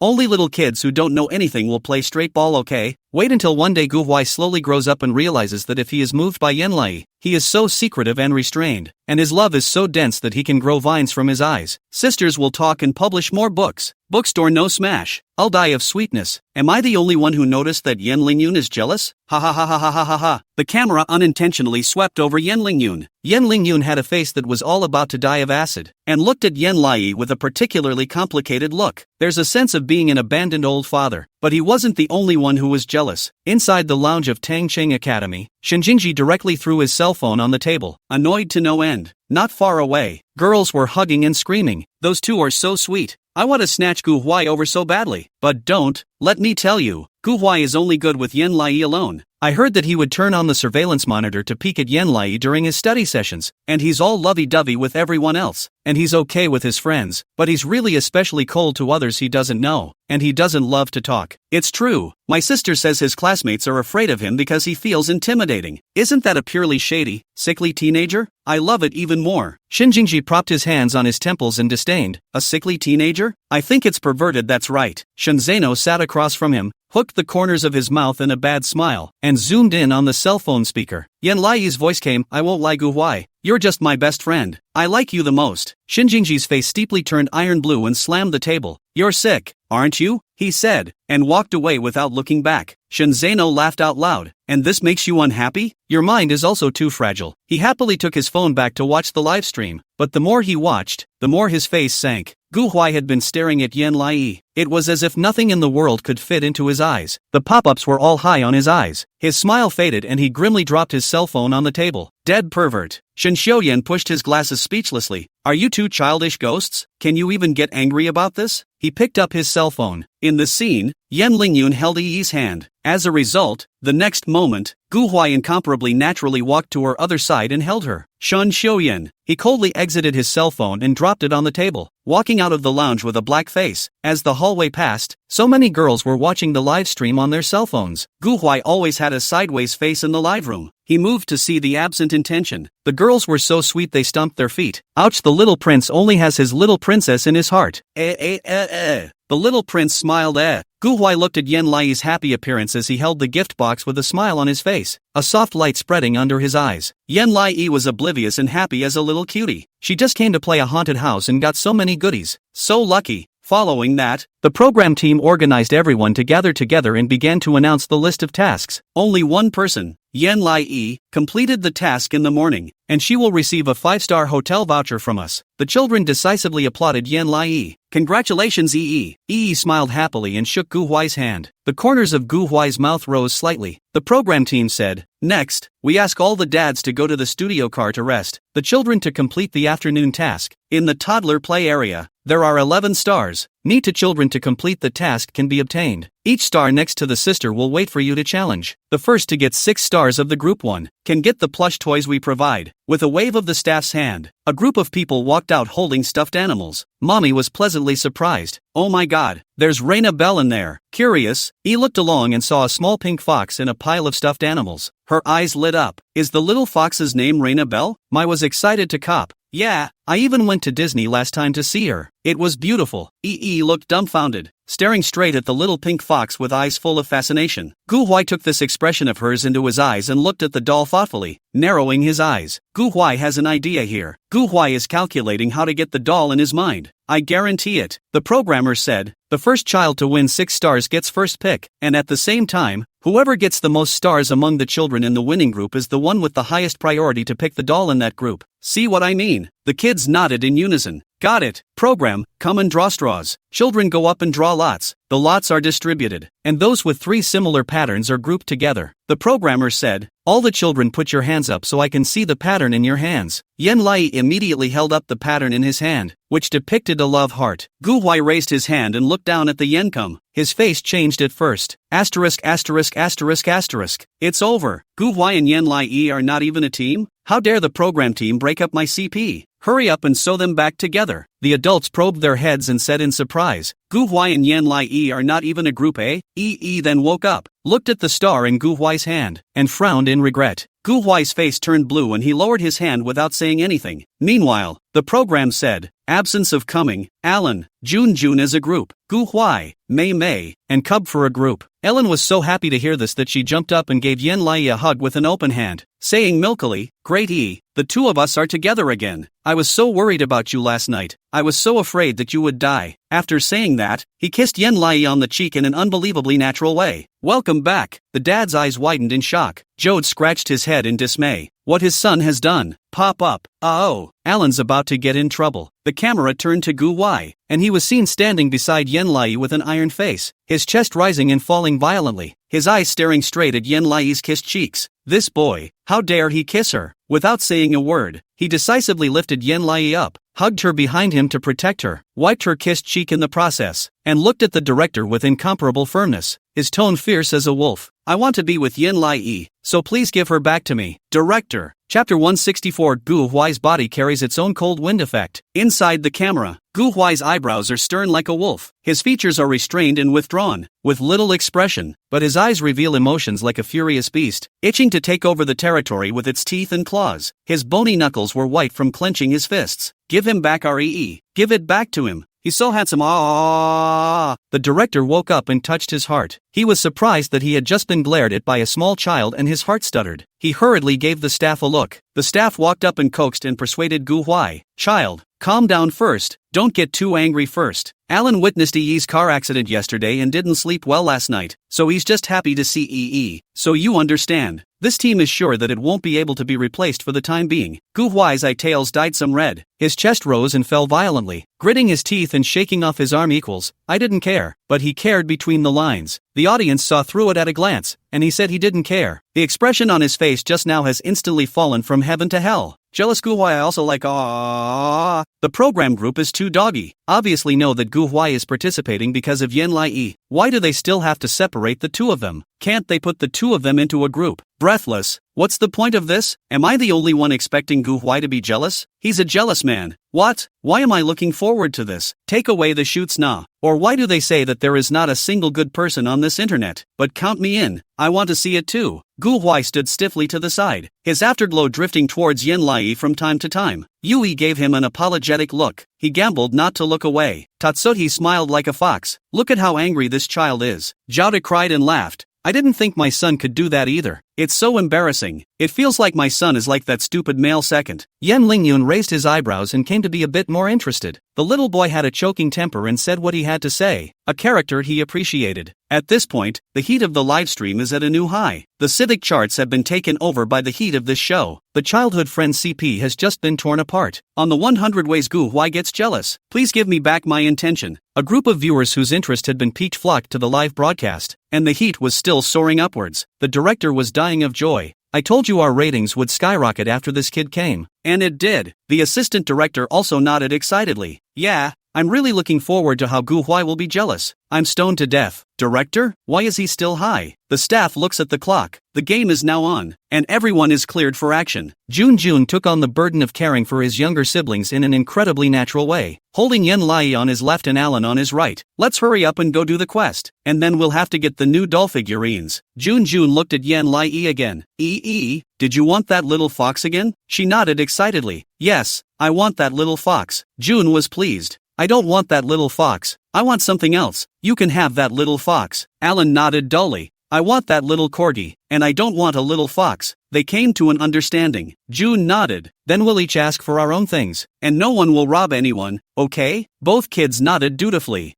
Only little kids who don't know anything will play straight ball, okay? Wait until one day Gu Huai slowly grows up and realizes that if he is moved by Yan Lai, he is so secretive and restrained, and his love is so dense that he can grow vines from his eyes. Sisters will talk and publish more books. Bookstore no smash. I'll die of sweetness. Am I the only one who noticed that Yan Lingyun is jealous? Ha ha ha ha ha ha ha ha. The camera unintentionally swept over Yan Lingyun. Yan Lingyun had a face that was all about to die of acid, and looked at Yan Lai with a particularly complicated look. There's a sense of being an abandoned old father, but he wasn't the only one who was jealous. Inside the lounge of Tangcheng Academy, Shinjingji directly threw his cell phone on the table, annoyed to no end. Not far away, girls were hugging and screaming. Those two are so sweet. I want to snatch Gu Huai over so badly. But don't. Let me tell you, Gu Huai is only good with Yan Lai alone. I heard that he would turn on the surveillance monitor to peek at Yan Lai during his study sessions, and he's all lovey-dovey with everyone else, and he's okay with his friends, but he's really especially cold to others he doesn't know, and he doesn't love to talk. It's true. My sister says his classmates are afraid of him because he feels intimidating. Isn't that a purely shady, sickly teenager? I love it even more. Shinjingji propped his hands on his temples and disdained. A sickly teenager? I think it's perverted, that's right. Shenzeno sat across from him, hooked the corners of his mouth in a bad smile, and zoomed in on the cell phone speaker. Yan Lai's voice came, I won't lie Gu Huai. You're just my best friend. I like you the most. Shinjingji's face steeply turned iron blue and slammed the table. You're sick, aren't you? He said, and walked away without looking back. Shenzeno laughed out loud. And this makes you unhappy? Your mind is also too fragile. He happily took his phone back to watch the live stream, but the more he watched, the more his face sank. Gu Huai had been staring at Yan Lai. It was as if nothing in the world could fit into his eyes. The pop-ups were all high on his eyes. His smile faded and he grimly dropped his cell phone on the table. Dead pervert. Shen Xiuyan pushed his glasses speechlessly. Are you two childish ghosts? Can you even get angry about this? He picked up his cell phone. In the scene, Yan Lingyun held Yi's hand. As a result, the next moment, Gu Huai incomparably naturally walked to her other side and held her. Shen Xiuyan. He coldly exited his cell phone and dropped it on the table, walking out of the lounge with a black face. As the hallway passed, so many girls were watching the live stream on their cell phones. Gu Huai always had a sideways face in the live room. He moved to see the absent intention. The girls were so sweet they stomped their feet. Ouch, the little prince only has his little princess in his heart. The little prince smiled. Gu Huai looked at Yan Lai's happy appearance as he held the gift box with a smile on his face, a soft light spreading under his eyes. Yan Lai was oblivious and happy as a little cutie. She just came to play a haunted house and got so many goodies. So lucky. Following that, the program team organized everyone to gather together and began to announce the list of tasks. Only one person, Yan Lai, completed the task in the morning, and she will receive a 5-star hotel voucher from us. The children decisively applauded Yan Lai. Congratulations, Yi. Yi smiled happily and shook Gu Huai's hand. The corners of Gu Huai's mouth rose slightly. The program team said, next, we ask all the dads to go to the studio car to rest, the children to complete the afternoon task. In the toddler play area, there are 11 stars. Need to children to complete the task can be obtained. Each star next to the sister will wait for you to challenge. The first to get 6 stars of the group 1 can get the plush toys we provide. With a wave of the staff's hand, a group of people walked out holding stuffed animals. Mommy was pleasantly surprised. Oh my god, there's Raina Bell in there. Curious, he looked along and saw a small pink fox in a pile of stuffed animals. Her eyes lit up. Is the little fox's name Raina Bell? Mai was excited to cop. Yeah, I even went to Disney last time to see her. It was beautiful. Yi looked dumbfounded, staring straight at the little pink fox with eyes full of fascination. Gu Huai took this expression of hers into his eyes and looked at the doll thoughtfully, narrowing his eyes. Gu Huai has an idea here. Gu Huai is calculating how to get the doll in his mind. I guarantee it. The programmer said, the first child to win 6 stars gets first pick, and at the same time, whoever gets the most stars among the children in the winning group is the one with the highest priority to pick the doll in that group. See what I mean? The kids nodded in unison. Got it. Program, come and draw straws. Children go up and draw lots. The lots are distributed, and those with 3 similar patterns are grouped together. The programmer said, all the children put your hands up so I can see the pattern in your hands. Yen Lai immediately held up the pattern in his hand, which depicted a love heart. Gu Huai raised his hand and looked down at the Yencum. His face changed at first. Asterisk asterisk asterisk asterisk. It's over. Gu Huai and Yen Lai are not even a team? How dare the program team break up my CP? Hurry up and sew them back together. The adults probed their heads and said in surprise, Gu Huai and Yen Lai are not even a group, eh? Then woke up, looked at the star in Gu Huai's hand, and frowned in regret. Gu Huai's face turned blue and he lowered his hand without saying anything. Meanwhile, the program said, absence of coming, Alan, Jun as a group, Gu Huai, Mei, and Cub for a group. Ellen was so happy to hear this that she jumped up and gave Yen Lai a hug with an open hand, saying milkily, great the 2 of us are together again. I was so worried about you last night. I was so afraid that you would die. After saying that, he kissed Yen Lai on the cheek in an unbelievably natural way. Welcome back. The dad's eyes widened in shock. Jode scratched his head in dismay. What his son has done. Pop up. Oh, Alan's about to get in trouble. The camera turned to Gu Huai, and he was seen standing beside Yen Lai with an iron face, his chest rising and falling violently, his eyes staring straight at Yen Lai's kissed cheeks. This boy, how dare he kiss her? Without saying a word, he decisively lifted Yen Lai up, hugged her behind him to protect her, wiped her kissed cheek in the process, and looked at the director with incomparable firmness, his tone fierce as a wolf. I want to be with Yen Lai, so please give her back to me. Director. Chapter 164. Gu Huai's body carries its own cold wind effect. Inside the camera, Gu Huai's eyebrows are stern like a wolf. His features are restrained and withdrawn, with little expression, but his eyes reveal emotions like a furious beast, itching to take over the territory with its teeth and claws. His bony knuckles were white from clenching his fists. Give him back Ree. Give it back to him. He's so handsome. Ah! The director woke up and touched his heart. He was surprised that he had just been glared at by a small child and his heart stuttered. He hurriedly gave the staff a look. The staff walked up and coaxed and persuaded Gu Huai. Child, calm down first. Don't get too angry first. Alan witnessed Ee's car accident yesterday and didn't sleep well last night, so he's just happy to see Ee. So you understand. This team is sure that it won't be able to be replaced for the time being. Gu Huai's eyetails dyed some red. His chest rose and fell violently, gritting his teeth and shaking off his arm equals. I didn't care, but he cared between the lines. The audience saw through it at a glance, and he said he didn't care. The expression on his face just now has instantly fallen from heaven to hell. Jealous Gu Huai. I also like The program group is too doggy. Obviously know that Gu Huai is participating because of Yen Lai. Why do they still have to separate the 2 of them? Can't they put the 2 of them into a group? Breathless. What's the point of this? Am I the only one expecting Gu Huai to be jealous? He's a jealous man. What? Why am I looking forward to this? Take away the shoots nah. Or why do they say that there is not a single good person on this internet? But count me in. I want to see it too. Gu Huai stood stiffly to the side, his afterglow drifting towards Yen Lai from time to time. Yui gave him an apologetic look. He gambled not to look away. Tatsuhi smiled like a fox. Look at how angry this child is. Jauda cried and laughed. I didn't think my son could do that either. It's so embarrassing. It feels like my son is like that stupid male second. Yen Lingyun raised his eyebrows and came to be a bit more interested. The little boy had a choking temper and said what he had to say, a character he appreciated. At this point, the heat of the livestream is at a new high. The civic charts have been taken over by the heat of this show. The childhood friend CP has just been torn apart. On the 100 ways Gu Huai gets jealous. Please give me back my intention. A group of viewers whose interest had been piqued flocked to the live broadcast, and the heat was still soaring upwards. The director was dying of joy. I told you our ratings would skyrocket after this kid came. And it did. The assistant director also nodded excitedly. Yeah, I'm really looking forward to how Gu Huai will be jealous. I'm stoned to death. Director? Why is he still high? The staff looks at the clock. The game is now on, and everyone is cleared for action. Jun took on the burden of caring for his younger siblings in an incredibly natural way, holding Yen Lai on his left and Alan on his right. Let's hurry up and go do the quest, and then we'll have to get the new doll figurines. Jun looked at Yen Lai again. Did you want that little fox again? She nodded excitedly. Yes, I want that little fox. Jun was pleased. I don't want that little fox. I want something else. You can have that little fox. Alan nodded dully. I want that little corgi, and I don't want a little fox. They came to an understanding. June nodded. Then we'll each ask for our own things, and no one will rob anyone, okay? Both kids nodded dutifully.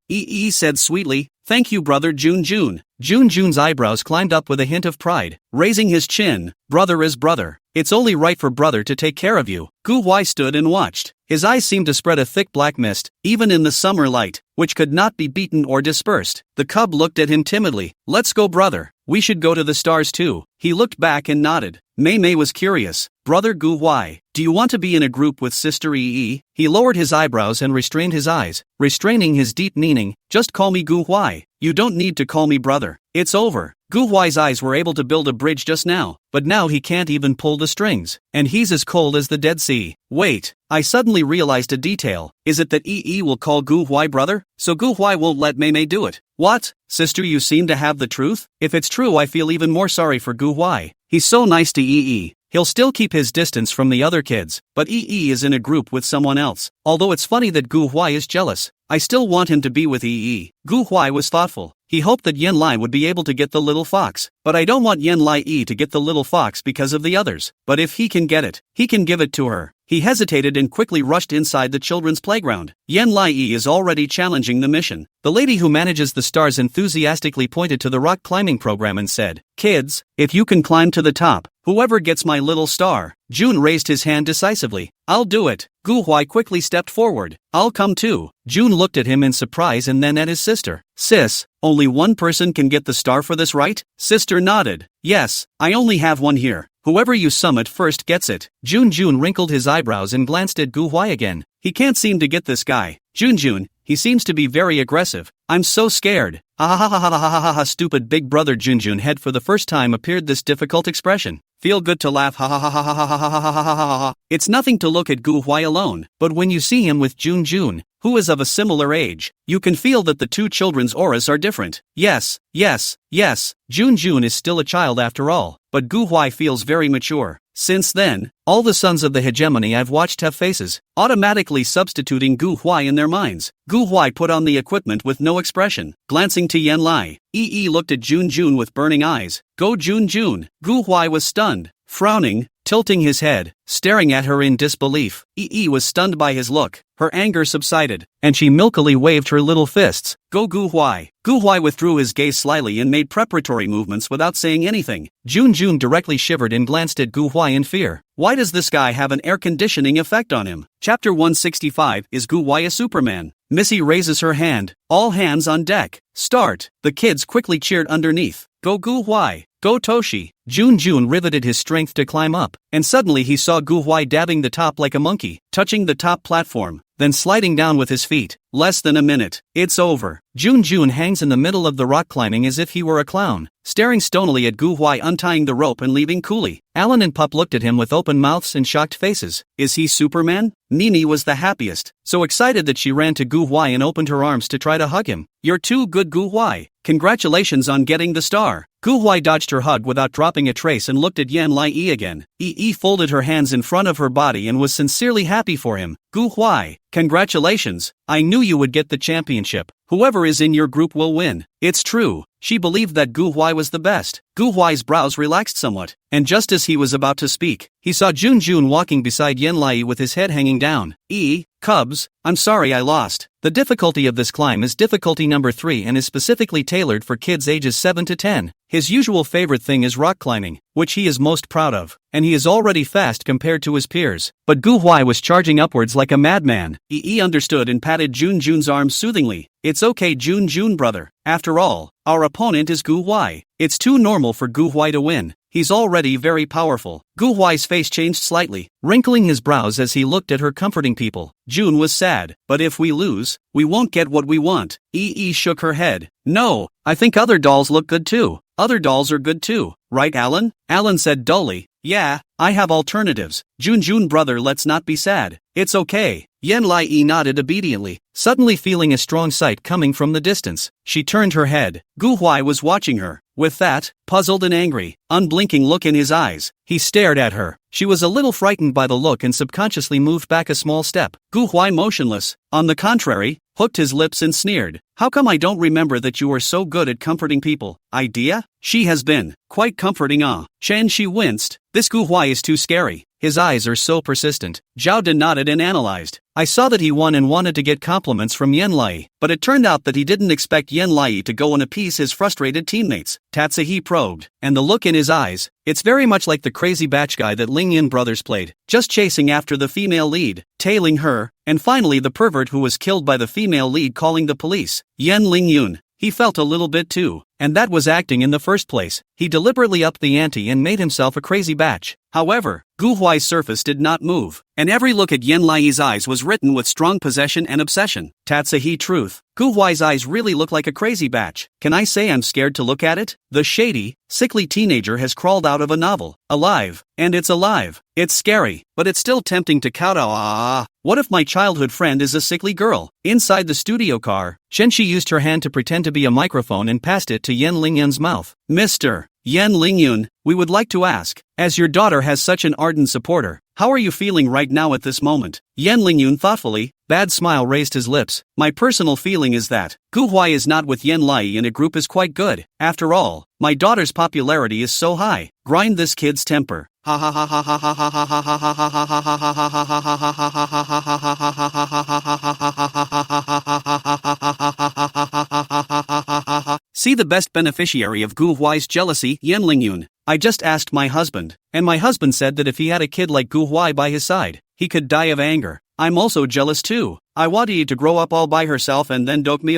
Said sweetly, thank you brother June. June's eyebrows climbed up with a hint of pride, raising his chin. Brother is brother. It's only right for brother to take care of you. Gu Huai stood and watched. His eyes seemed to spread a thick black mist, even in the summer light, which could not be beaten or dispersed. The cub looked at him timidly. Let's go, brother. We should go to the stars too. He looked back and nodded. Mei was curious. Brother Gu Huai, do you want to be in a group with Sister Yi? He lowered his eyebrows and restrained his eyes, restraining his deep meaning. Just call me Gu Huai. You don't need to call me brother. It's over. Gu Huai's eyes were able to build a bridge just now, but now he can't even pull the strings, and he's as cold as the Dead Sea. Wait, I suddenly realized a detail. Is it that Yi will call Gu Huai brother? So Gu Huai won't let Mei do it. What? Sister, you seem to have the truth? If it's true, I feel even more sorry for Gu Huai. He's so nice to Yi. He'll still keep his distance from the other kids, but Yi is in a group with someone else. Although it's funny that Gu Huai is jealous, I still want him to be with Yi. Gu Huai was thoughtful. He hoped that Yen Lai would be able to get the little fox, but I don't want Yen Lai to get the little fox because of the others. But if he can get it, he can give it to her. He hesitated and quickly rushed inside the children's playground. Yen Lai is already challenging the mission. The lady who manages the stars enthusiastically pointed to the rock climbing program and said, "Kids, if you can climb to the top, whoever gets my little star." Jun raised his hand decisively. "I'll do it." Gu Huai quickly stepped forward. "I'll come too." Jun looked at him in surprise and then at his sister. "Sis, only one person can get the star for this, right?" Sister nodded. "Yes, I only have one here. Whoever you summon first gets it." Jun wrinkled his eyebrows and glanced at Gu Huai again. He can't seem to get this guy. Jun, he seems to be very aggressive. I'm so scared. Ha, stupid big brother. Jun had for the first time appeared this difficult expression. Feel good to laugh. Ha. It's nothing to look at Gu Huai alone, but when you see him with Jun, who is of a similar age, you can feel that the two children's auras are different. Yes. Jun is still a child after all, but Gu Huai feels very mature. Since then, all the sons of the hegemony I've watched have faces, automatically substituting Gu Huai in their minds. Gu Huai put on the equipment with no expression, glancing to Yen Lai. Yi looked at Jun with burning eyes. Go Jun. Gu Huai was stunned, frowning, tilting his head, staring at her in disbelief. Yi was stunned by his look. Her anger subsided, and she milkily waved her little fists. Go Gu Huai. Gu Huai withdrew his gaze slyly and made preparatory movements without saying anything. Jun directly shivered and glanced at Gu Huai in fear. Why does this guy have an air conditioning effect on him? Chapter 165. Is Gu Huai a Superman? Missy raises her hand. All hands on deck. Start. The kids quickly cheered underneath. Go Gu Huai. Go Toshi. Jun riveted his strength to climb up, and suddenly he saw Gu Huai dabbing the top like a monkey, touching the top platform, then sliding down with his feet. Less than a minute. It's over. Jun hangs in the middle of the rock climbing as if he were a clown, staring stonily at Gu Huai untying the rope and leaving coolly. Alan and Pup looked at him with open mouths and shocked faces. Is he Superman? Nini was the happiest, so excited that she ran to Gu Huai and opened her arms to try to hug him. You're too good, Gu Huai. Congratulations on getting the star. Gu Huai dodged her hug without dropping a trace and looked at Yen Lai again. Yi folded her hands in front of her body and was sincerely happy for him. Gu Huai, congratulations. I knew you would get the championship. Whoever is in your group will win. It's true. She believed that Gu Huai was the best. Gu Huai's brows relaxed somewhat, and just as he was about to speak, he saw Jun walking beside Yen Lai with his head hanging down. Cubs, I'm sorry I lost. The difficulty of this climb is difficulty number 3 and is specifically tailored for kids ages 7 to 10. His usual favorite thing is rock climbing, which he is most proud of, and he is already fast compared to his peers. But Gu Huai was charging upwards like a madman. Yi understood and patted Jun's arm soothingly. It's okay Jun brother. After all, our opponent is Gu Huai. It's too normal for Gu Huai to win. He's already very powerful. Gu Huai's face changed slightly, wrinkling his brows as he looked at her comforting people. Jun was sad. But if we lose, we won't get what we want. Yi shook her head. No, I think other dolls look good too. Other dolls are good too, right Alan? Alan said dully. Yeah, I have alternatives. Jun brother, let's not be sad. It's okay. Yen Lai nodded obediently, suddenly feeling a strong sight coming from the distance. She turned her head. Gu Huai was watching her. With that, puzzled and angry, unblinking look in his eyes, he stared at her. She was a little frightened by the look and subconsciously moved back a small step. Gu Huai, motionless, on the contrary, hooked his lips and sneered. How come I don't remember that you are so good at comforting people? Idea? She has been quite comforting. She winced. This Gu Huai is too scary. his eyes are so persistent. Zhao Dun nodded and analyzed. I saw that he won and wanted to get compliments from Yen Lai, but it turned out that he didn't expect Yen Lai to go and appease his frustrated teammates. Tatsuhi probed, and the look in his eyes, it's very much like the crazy batch guy that Ling Yin brothers played, just chasing after the female lead, tailing her, and finally the pervert who was killed by the female lead calling the police. Yen Ling Yun. He felt a little bit too, and that was acting in the first place. He deliberately upped the ante and made himself a crazy batch. However, Gu Huai's surface did not move, and every look at Yen Lai's eyes was written with strong possession and obsession. Tatsuhi truth. Gu Huai's eyes really look like a crazy batch. Can I say I'm scared to look at it? The shady, sickly teenager has crawled out of a novel, alive, and it's alive. It's scary, but it's still tempting to kowtow. What if my childhood friend is a sickly girl? Inside the studio car, Shenxi used her hand to pretend to be a microphone and passed it to Yen Lingyun's mouth. Mr. Yen Lingyun, we would like to ask, as your daughter has such an ardent supporter, how are you feeling right now at this moment? Yen Lingyun thoughtfully, bad smile raised his lips. My personal feeling is that Gu Huai is not with Yen Lai in a group is quite good. After all, my daughter's popularity is so high. Grind this kid's temper. See the best beneficiary of Gu Huai's jealousy, Yen Lingyun. I just asked my husband, and my husband said that if he had a kid like Gu Huai by his side, he could die of anger. I'm also jealous too. I want Yi to grow up all by herself and then doke me.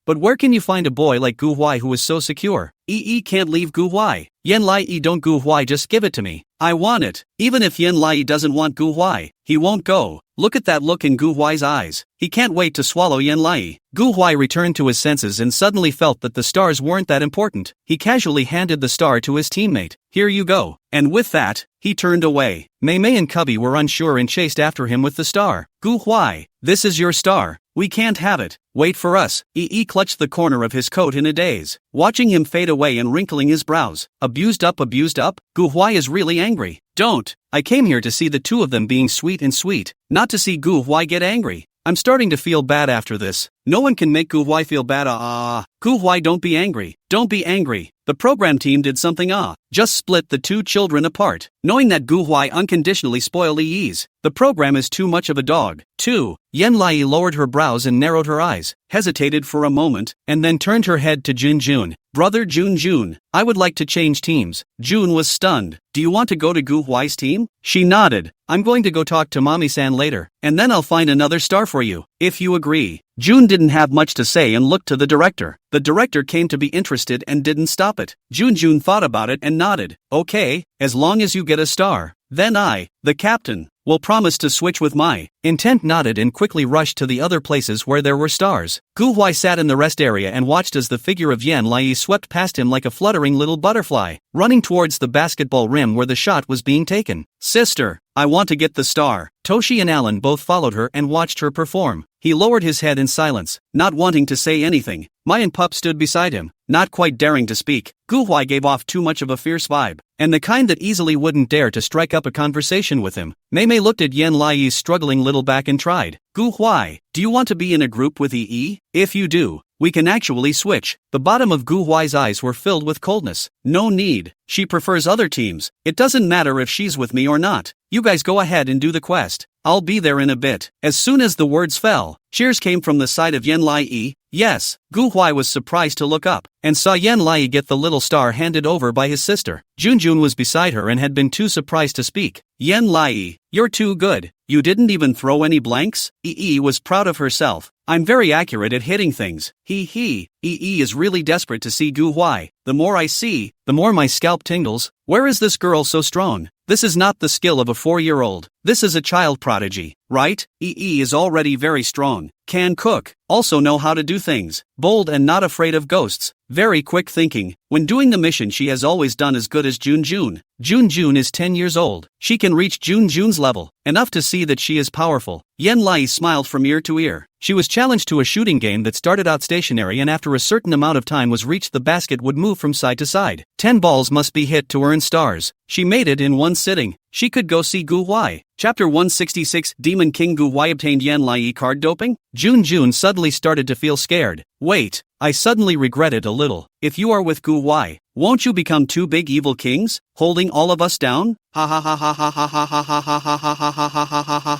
But where can you find a boy like Gu Huai who is so secure? Yi can't leave Gu Huai. Yen Lai don't Gu Huai, just give it to me. I want it. Even if Yen Lai doesn't want Gu Huai, he won't go. Look at that look in Gu Huai's eyes. He can't wait to swallow Yen Lai. Gu Huai returned to his senses and suddenly felt that the stars weren't that important. He casually handed the star to his teammate. Here you go. And with that, he turned away. Mei Mei and Cubby were unsure and chased after him with the star. Gu Huai, this is your star. We can't have it. Wait for us. Yi clutched the corner of his coat in a daze, watching him fade away and wrinkling his brows. Abused up. Gu Huai is really angry. Don't. I came here to see the two of them being sweet and sweet, not to see Gu Huai get angry. I'm starting to feel bad after this. No one can make Gu Huai feel bad. Gu Huai, don't be angry. Don't be angry. The program team did something. Just split the two children apart, knowing that Gu Huai unconditionally spoiled Yi's. The program is too much of a dog. 2. Yen Lai lowered her brows and narrowed her eyes, hesitated for a moment, and then turned her head to Jun. Brother Jun, I would like to change teams. Jun was stunned. Do you want to go to Gu Huai's team? She nodded. I'm going to go talk to Mommy-san later, and then I'll find another star for you, if you agree. Jun didn't have much to say and looked to the director. The director came to be interested and didn't stop it. Jun thought about it and nodded. Okay, as long as you get a star. Then I, the captain, will promise to switch with my intent. Nodded and quickly rushed to the other places where there were stars. Gu Huai sat in the rest area and watched as the figure of Yen Lai swept past him like a fluttering little butterfly, running towards the basketball rim where the shot was being taken. Sister, I want to get the star. Toshi and Alan both followed her and watched her perform. He lowered his head in silence, not wanting to say anything. Mai and Pup stood beside him, not quite daring to speak. Gu Huai gave off too much of a fierce vibe, and the kind that easily wouldn't dare to strike up a conversation with him. Mei Mei looked at Yen Lai's struggling little back and tried. Gu Huai, do you want to be in a group with Yi? If you do, we can actually switch. The bottom of Gu Huai's eyes were filled with coldness. No need. She prefers other teams. It doesn't matter if she's with me or not. You guys go ahead and do the quest. I'll be there in a bit. As soon as the words fell, cheers came from the side of Yen Lai. Yes. Gu Huai was surprised to look up, and saw Yen Lai get the little star handed over by his sister. Jun was beside her and had been too surprised to speak. Yen Lai, you're too good. You didn't even throw any blanks? Yi was proud of herself. I'm very accurate at hitting things. Yi is really desperate to see Gu Huai. The more I see, the more my scalp tingles. Where is this girl so strong? This is not the skill of a 4-year-old. This is a child prodigy, right? Yi is already very strong. Can cook. Also know how to do things. Bold and not afraid of ghosts. Very quick thinking. When doing the mission she has always done as good as Jun. Jun is 10 years old. She can reach Jun's level, enough to see that she is powerful. Yen Lai smiled from ear to ear. She was challenged to a shooting game that started out stationary and after a certain amount of time was reached the basket would move from side to side. 10 balls must be hit to earn stars. She made it in one sitting. She could go see Gu Huai. Chapter 166 Demon King Gu Huai obtained Yen Lai card doping? Jun suddenly started to feel scared. Wait, I suddenly regret it a little. If you are with Gu Huai, won't you become two big evil kings, holding all of us down? Ha ha ha ha ha ha ha ha ha ha ha ha ha ha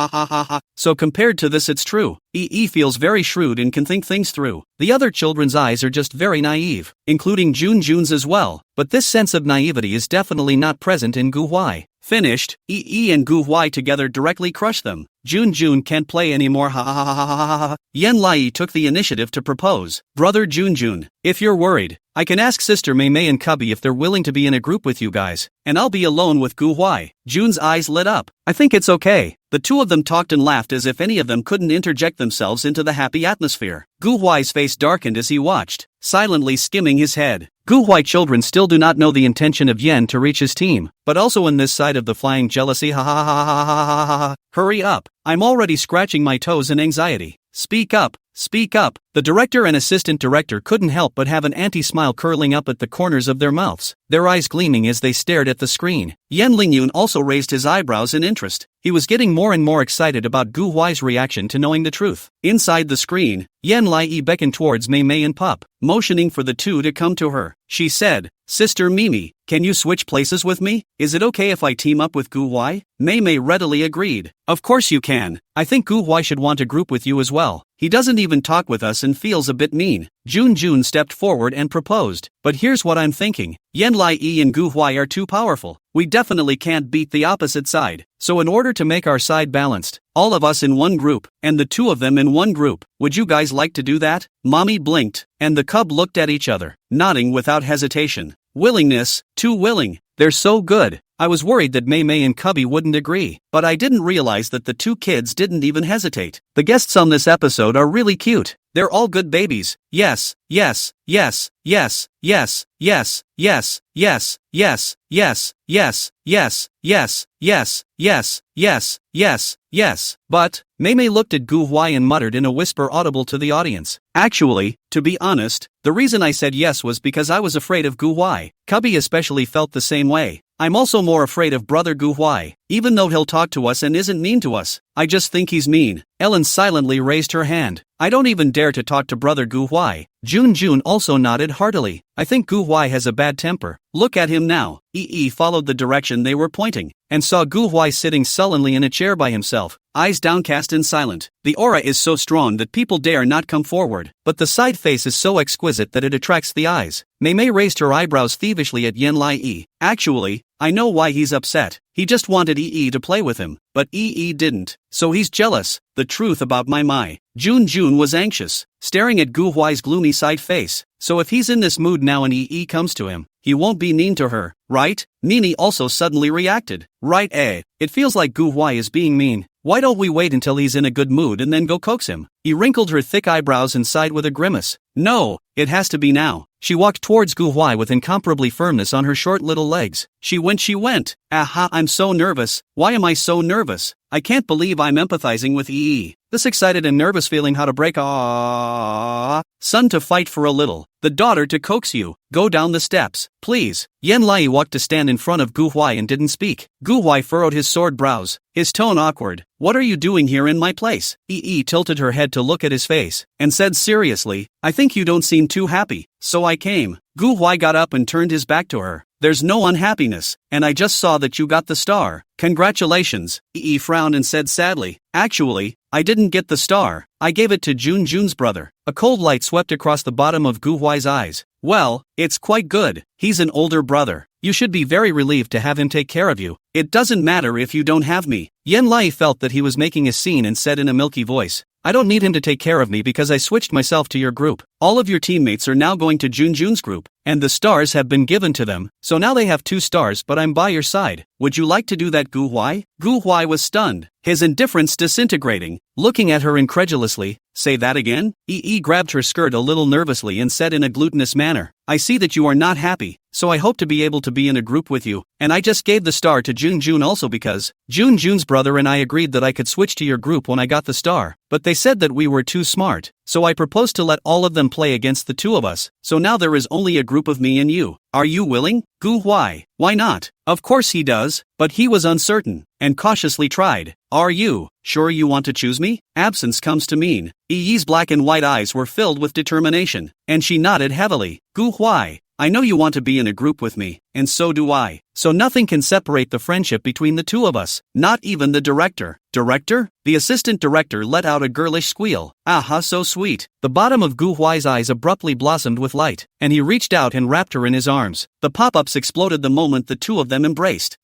ha ha ha. So compared to this, it's true. EE feels very shrewd and can think things through. The other children's eyes are just very naive, including Jun's as well, but this sense of naivety is definitely not present in Gu Huai. Finished, EE and Gu Huai together directly crush them. Jun can't play anymore, ha ha ha ha ha ha. Yan Lai took the initiative to propose. Brother Jun, if you're worried, I can ask Sister Mei and Cubby if they're willing to be in a group with you guys, and I'll be alone with Gu Huai. Jun's eyes lit up. I think it's okay. The two of them talked and laughed as if any of them couldn't interject themselves into the happy atmosphere. Gu Huai's face darkened as he watched, silently skimming his head. Gu Huai children still do not know the intention of Yen to reach his team, but also in this side of the flying jealousy, ha ha ha ha ha ha ha ha. Hurry up, I'm already scratching my toes in anxiety. Speak up, speak up. The director and assistant director couldn't help but have an anti-smile curling up at the corners of their mouths, their eyes gleaming as they stared at the screen. Yan Lingyun also raised his eyebrows in interest. He was getting more and more excited about Gu Huai's reaction to knowing the truth. Inside the screen, Yan Lai beckoned towards Mei and Pup, motioning for the two to come to her. She said, Sister Mimi, can you switch places with me? Is it okay if I team up with Gu Huai? Mei readily agreed. Of course you can. I think Gu Huai should want to group with you as well. He doesn't even talk with us and feels a bit mean. Jun stepped forward and proposed. But here's what I'm thinking. Yan Lai and Gu Huai are too powerful. We definitely can't beat the opposite side. So in order to make our side balanced, all of us in one group, and the two of them in one group, would you guys like to do that? Mommy blinked, and the cub looked at each other, nodding without hesitation. Willingness, too willing. They're so good. I was worried that Mei and Cubby wouldn't agree, but I didn't realize that the two kids didn't even hesitate. The guests on this episode are really cute. They're all good babies. Yes, yes, yes, yes, yes, yes, yes, yes, yes, yes, yes, yes, yes, yes, yes, yes, yes, yes. But, Mei looked at Gu Huai and muttered in a whisper audible to the audience. Actually, to be honest, the reason I said yes was because I was afraid of Gu Huai. Cubby especially felt the same way. I'm also more afraid of Brother Gu Huai, even though he'll talk to us and isn't mean to us. I just think he's mean. Ellen silently raised her hand. I don't even dare to talk to Brother Gu Huai. Jun also nodded heartily. I think Gu Huai has a bad temper. Look at him now. EE followed the direction they were pointing, and saw Gu Huai sitting sullenly in a chair by himself, eyes downcast and silent. The aura is so strong that people dare not come forward, but the side face is so exquisite that it attracts the eyes. Mei raised her eyebrows thievishly at Yan Lai. Actually, I know why he's upset. He just wanted EE to play with him, but EE didn't. So he's jealous. The truth about my. Jun was anxious, staring at Gu Huai's gloomy side face. So if he's in this mood now and EE comes to him, he won't be mean to her, right? Nini also suddenly reacted. Right, it feels like Gu Huai is being mean. Why don't we wait until he's in a good mood and then go coax him? He wrinkled her thick eyebrows and sighed with a grimace. No, it has to be now. She walked towards Gu Huai with incomparably firmness on her short little legs. She went. Aha, I'm so nervous. Why am I so nervous? I can't believe I'm empathizing with EE. This excited and nervous feeling how to break son to fight for a little, the daughter to coax you, go down the steps, please. Yan Lai walked to stand in front of Gu Huai and didn't speak. Gu Huai furrowed his sword brows, his tone awkward. What are you doing here in my place? EE tilted her head to look at his face, and said seriously, I think you don't seem too happy, so I came. Gu Huai got up and turned his back to her. There's no unhappiness, and I just saw that you got the star. Congratulations. EE frowned and said sadly, actually, I didn't get the star. I gave it to Jun's brother. A cold light swept across the bottom of Gu Huai's eyes. Well, it's quite good. He's an older brother. You should be very relieved to have him take care of you. It doesn't matter if you don't have me. Yan Lai felt that he was making a scene and said in a milky voice, I don't need him to take care of me because I switched myself to your group. All of your teammates are now going to Jun's group, and the stars have been given to them, so now they have 2 stars but I'm by your side. Would you like to do that, Gu Huai? Gu Huai was stunned, his indifference disintegrating, looking at her incredulously. Say that again? EE grabbed her skirt a little nervously and said in a glutinous manner, I see that you are not happy, so I hope to be able to be in a group with you, and I just gave the star to Jun also because Jun's brother and I agreed that I could switch to your group when I got the star, but they said that we were too smart, so I propose to let all of them play against the two of us, so now there is only a group of me and you. Are you willing? Gu Huai. Why not? Of course he does, but he was uncertain, and cautiously tried. Are you sure you want to choose me? Absence comes to mean. Yi's black and white eyes were filled with determination, and she nodded heavily. Gu Huai, I know you want to be in a group with me, and so do I. So nothing can separate the friendship between the two of us, not even the director. Director? The assistant director let out a girlish squeal. Aha, so sweet. The bottom of Gu Huai's eyes abruptly blossomed with light, and he reached out and wrapped her in his arms. The pop-ups exploded the moment the two of them embraced.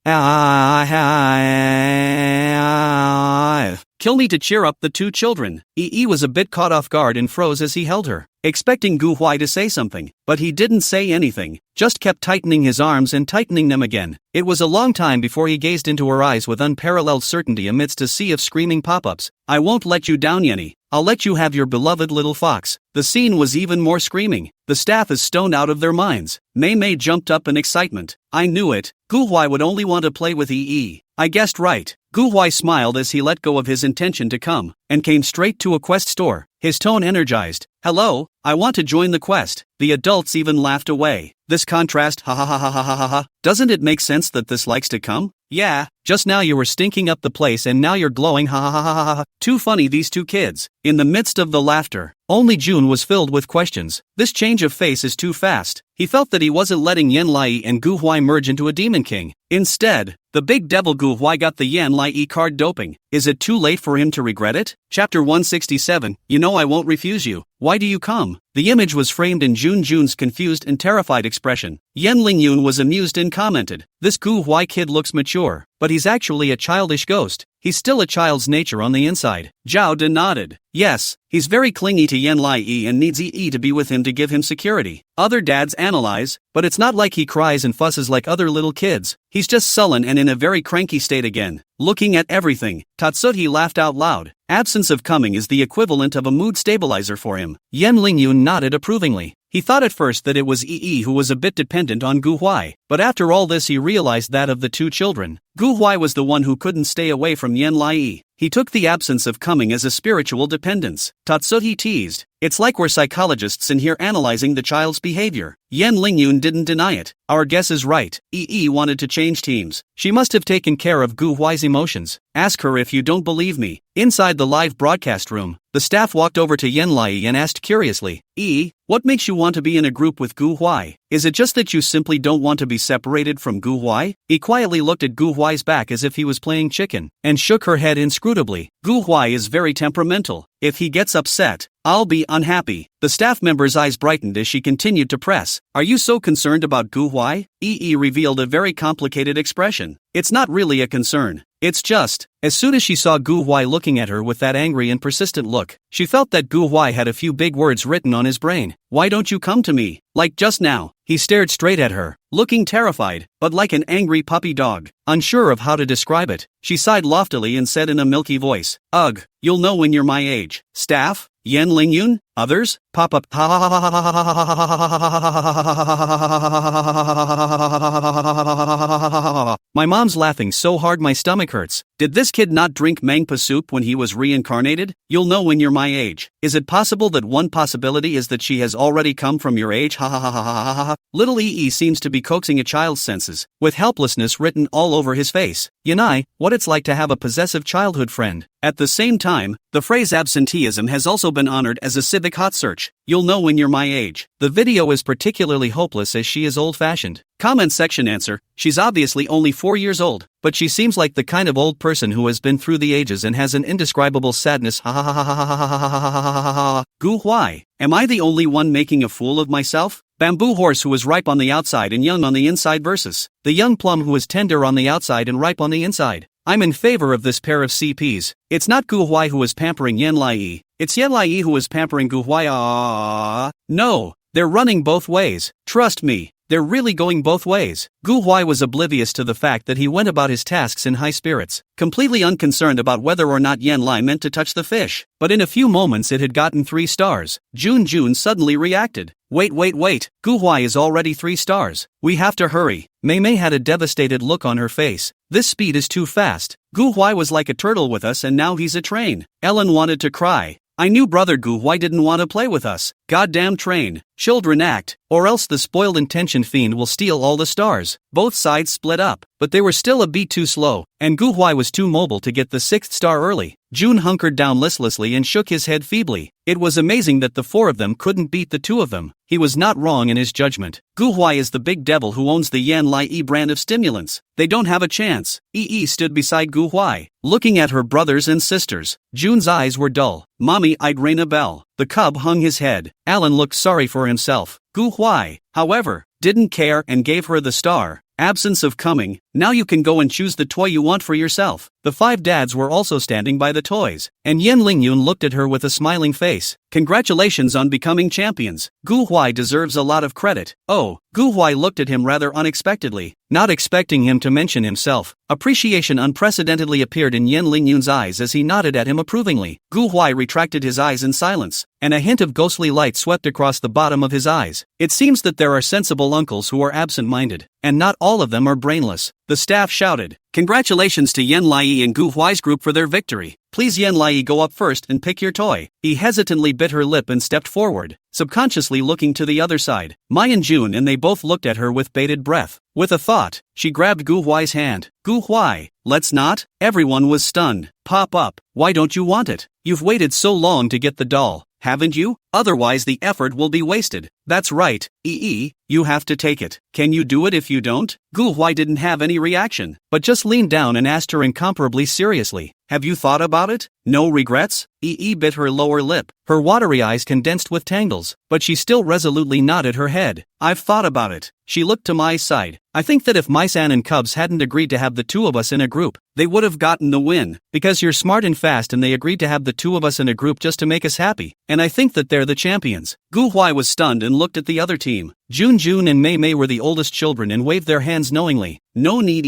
Kill me to cheer up the two children. Yi was a bit caught off guard and froze as he held her, expecting Gu Huai to say something, but he didn't say anything, just kept tightening his arms and tightening them again. It was a long time before he gazed into her eyes with unparalleled certainty amidst a sea of screaming pop-ups. I won't let you down, Yenny. I'll let you have your beloved little fox. The scene was even more screaming. The staff is stoned out of their minds. Mei Mei jumped up in excitement. I knew it. Gu Huai would only want to play with Yi. I guessed right. Gu Huai smiled as he let go of his intention to come, and came straight to a quest store, his tone energized. Hello, I want to join the quest. The adults even laughed away. This contrast, ha ha ha ha ha ha ha ha. Doesn't it make sense that this likes to come? Yeah, just now you were stinking up the place and now you're glowing, ha ha ha ha ha. Too funny, these two kids. In the midst of the laughter, only June was filled with questions. This change of face is too fast. He felt that he wasn't letting Yan Lai and Gu Huai merge into a demon king. Instead, the big devil Gu Huai got the Yan Lai card doping. Is it too late for him to regret it? Chapter 167, You know I won't refuse you. Why do you come? The image was framed in Jun's confused and terrified expression. Yan Lingyun was amused and commented, this Gu Huai kid looks mature, but he's actually a childish ghost. He's still a child's nature on the inside. Zhao De nodded. Yes, he's very clingy to Yan Lai and needs Yi to be with him to give him security. Other dads analyze, but it's not like he cries and fusses like other little kids. He's just sullen and in a very cranky state again. Looking at everything, Tatsuhi laughed out loud. Absence of coming is the equivalent of a mood stabilizer for him. Yan Lingyun nodded approvingly. He thought at first that it was Yi who was a bit dependent on Gu Huai, but after all this he realized that of the two children, Gu Huai was the one who couldn't stay away from Yan Lai. He took the absence of coming as a spiritual dependence. Tatsuhi teased, it's like we're psychologists in here analyzing the child's behavior. Yan Lingyun didn't deny it. Our guess is right. Yi wanted to change teams. She must have taken care of Gu Huai's emotions. Ask her if you don't believe me. Inside the live broadcast room, the staff walked over to Yan Lai and asked curiously, what makes you want to be in a group with Gu Huai? Is it just that you simply don't want to be separated from Gu Huai? He quietly looked at Gu Huai's back as if he was playing chicken, and shook her head inscrutably. Gu Huai is very temperamental. If he gets upset, I'll be unhappy. The staff member's eyes brightened as she continued to press. Are you so concerned about Gu Huai? Yi revealed a very complicated expression. It's not really a concern. It's just, as soon as she saw Gu Huai looking at her with that angry and persistent look, she felt that Gu Huai had a few big words written on his brain. Why don't you come to me? Like just now. He stared straight at her, looking terrified, but like an angry puppy dog. Unsure of how to describe it, she sighed loftily and said in a milky voice, Ugh, you'll know when you're my age. Staff? Yan Lingyun? Others? Pop up. My mom's laughing so hard my stomach hurts. Did this kid not drink mangpa soup when he was reincarnated? You'll know when you're my age. Is it possible that one possibility is that she has already come from your age? Little Yi seems to be coaxing a child's senses, with helplessness written all over his face. Yanai, what it's like to have a possessive childhood friend. At the same time, the phrase absenteeism has also been honored as a civic hot search. You'll know when you're my age. The video is particularly hopeless as she is old-fashioned. Comment section answer, she's obviously only 4 years old, but she seems like the kind of old person who has been through the ages and has an indescribable sadness. Gu Huai, am I the only one making a fool of myself? Bamboo horse who is ripe on the outside and young on the inside versus the young plum who is tender on the outside and ripe on the inside. I'm in favor of this pair of CPs. It's not Gu Huai who is pampering Yan Lai. It's Yan Lai who is pampering Gu Huai. No, they're running both ways. Trust me. They're really going both ways. Gu Huai was oblivious to the fact that he went about his tasks in high spirits, completely unconcerned about whether or not Yan Lai meant to touch the fish. But in a few moments it had gotten 3 stars. June suddenly reacted. Wait. Gu Huai is already 3 stars. We have to hurry. Mei Mei had a devastated look on her face. This speed is too fast. Gu Huai was like a turtle with us and now he's a train. Ellen wanted to cry. I knew brother Gu Huai didn't want to play with us. Goddamn train. Children act, or else the spoiled intention fiend will steal all the stars. Both sides split up, but they were still a beat too slow, and Gu Huai was too mobile to get the 6th star early. Jun hunkered down listlessly and shook his head feebly. It was amazing that the 4 of them couldn't beat the 2 of them. He was not wrong in his judgment. Gu Huai is the big devil who owns the Yan Lai brand of stimulants. They don't have a chance. Stood beside Gu Huai, looking at her brothers and sisters. Jun's eyes were dull. Mommy eyed Raina Bell. The cub hung his head. Alan looked sorry for himself. Gu Huai, however, didn't care and gave her the star. Absence of coming. Now you can go and choose the toy you want for yourself. The 5 dads were also standing by the toys, and Yen Lingyun looked at her with a smiling face. Congratulations on becoming champions. Gu Huai deserves a lot of credit. Oh, Gu Huai looked at him rather unexpectedly, not expecting him to mention himself. Appreciation unprecedentedly appeared in Yen Lingyun's eyes as he nodded at him approvingly. Gu Huai retracted his eyes in silence, and a hint of ghostly light swept across the bottom of his eyes. It seems that there are sensible uncles who are absent-minded, and not all of them are brainless. The staff shouted, "Congratulations to Yen Lai and Gu Huai's group for their victory. Please Yen Lai go up first and pick your toy." He hesitantly bit her lip and stepped forward, subconsciously looking to the other side. Mai and June and they both looked at her with bated breath. With a thought, she grabbed Gu Huai's hand. "Gu Huai, let's not?" Everyone was stunned. "Pop up, why don't you want it? You've waited so long to get the doll, haven't you? Otherwise the effort will be wasted." "That's right, you have to take it. Can you do it if you don't?" Gu Huai didn't have any reaction, but just leaned down and asked her incomparably seriously, "Have you thought about it? No regrets?" Bit her lower lip. Her watery eyes condensed with tangles, but she still resolutely nodded her head. "I've thought about it." She looked to Mai's side. "I think that if Mai-san and Cubs hadn't agreed to have the 2 of us in a group, they would have gotten the win. Because you're smart and fast and they agreed to have the 2 of us in a group just to make us happy. And I think that they're the champions." Gu Huai was stunned and looked at the other team. June and Mei were the oldest children and waved their hands knowingly. "No need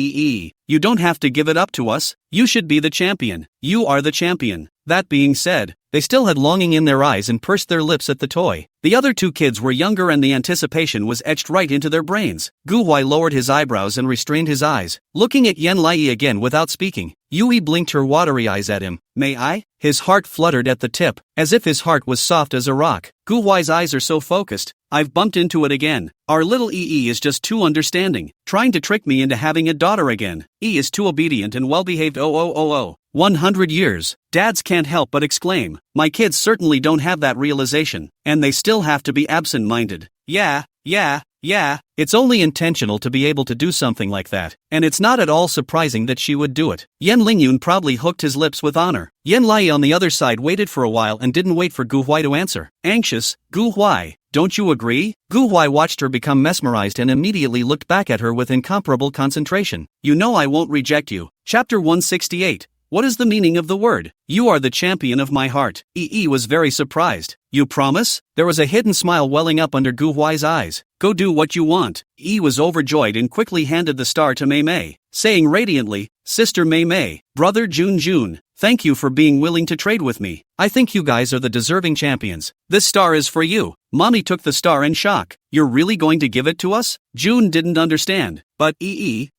you don't have to give it up to us. You should be the champion. You are the champion." That being said, they still had longing in their eyes and pursed their lips at the toy. The other 2 kids were younger and the anticipation was etched right into their brains. Gu Huai lowered his eyebrows and restrained his eyes, looking at Yen Lai again without speaking. Yui blinked her watery eyes at him. "May I?" His heart fluttered at the tip, as if his heart was soft as a rock. Gu Huai's eyes are so focused, I've bumped into it again. Our little is just too understanding, trying to trick me into having a daughter again. Is too obedient and well-behaved. 100 years. Dads can't help but exclaim. My kids certainly don't have that realization, and they still have to be absent-minded. Yeah. It's only intentional to be able to do something like that, and it's not at all surprising that she would do it. Yen Lingyun probably hooked his lips with honor. Yen Lai on the other side waited for a while and didn't wait for Gu Huai to answer. Anxious, "Gu Huai, don't you agree?" Gu Huai watched her become mesmerized and immediately looked back at her with incomparable concentration. "You know I won't reject you." Chapter 168. What is the meaning of the word? "You are the champion of my heart." Was very surprised. "You promise?" There was a hidden smile welling up under Gu Huai's eyes. "Go do what you want." Was overjoyed and quickly handed the star to Mei, saying radiantly, "Sister Mei, brother Jun, thank you for being willing to trade with me. I think you guys are the deserving champions. This star is for you." Mommy took the star in shock. "You're really going to give it to us?" June didn't understand. "But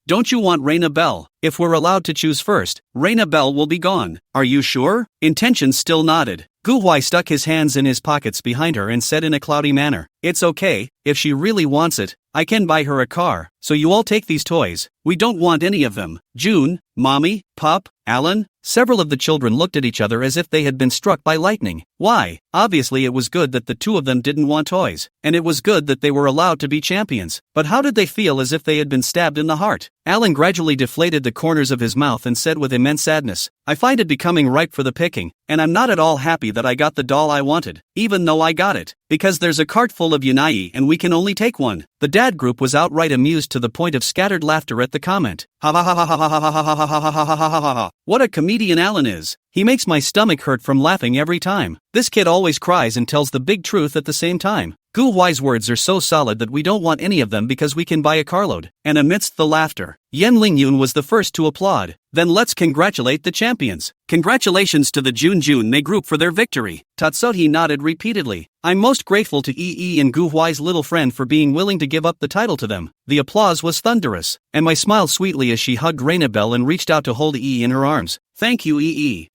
don't you want Raina Bell? If we're allowed to choose first, Raina Bell will be gone." "Are you sure?" Intention still nodded. Gu Huai stuck his hands in his pockets behind her and said in a cloudy manner, "It's okay, if she really wants it, I can buy her a car, so you all take these toys. We don't want any of them." June, Mommy, Pop, Alan, several of the children looked at each other as if they had been struck by lightning. Why? Obviously it was good that the 2 of them didn't want toys, and it was good that they were allowed to be champions, but how did they feel as if they had been stabbed in the heart? Alan gradually deflated the corners of his mouth and said with immense sadness, "I find it becoming ripe for the picking, and I'm not at all happy that I got the doll I wanted, even though I got it, because there's a cart full of Yunai and we can only take one." The dad group was outright amused to the point of scattered laughter at the comment. "Ha ha ha ha ha ha ha ha ha ha ha ha ha ha ha. What a comedian Alan is. He makes my stomach hurt from laughing every time. This kid always cries and tells the big truth at the same time." Gu Huai's words are so solid that we don't want any of them because we can buy a carload. And amidst the laughter, Yen Lingyun was the first to applaud. "Then let's congratulate the champions. Congratulations to the Jun Mei group for their victory." Tatsuhi nodded repeatedly. "I'm most grateful to and Gu Huai's little friend for being willing to give up the title to them." The applause was thunderous, and Mai smiled sweetly as she hugged Raina Bell and reached out to hold in her arms. "Thank you,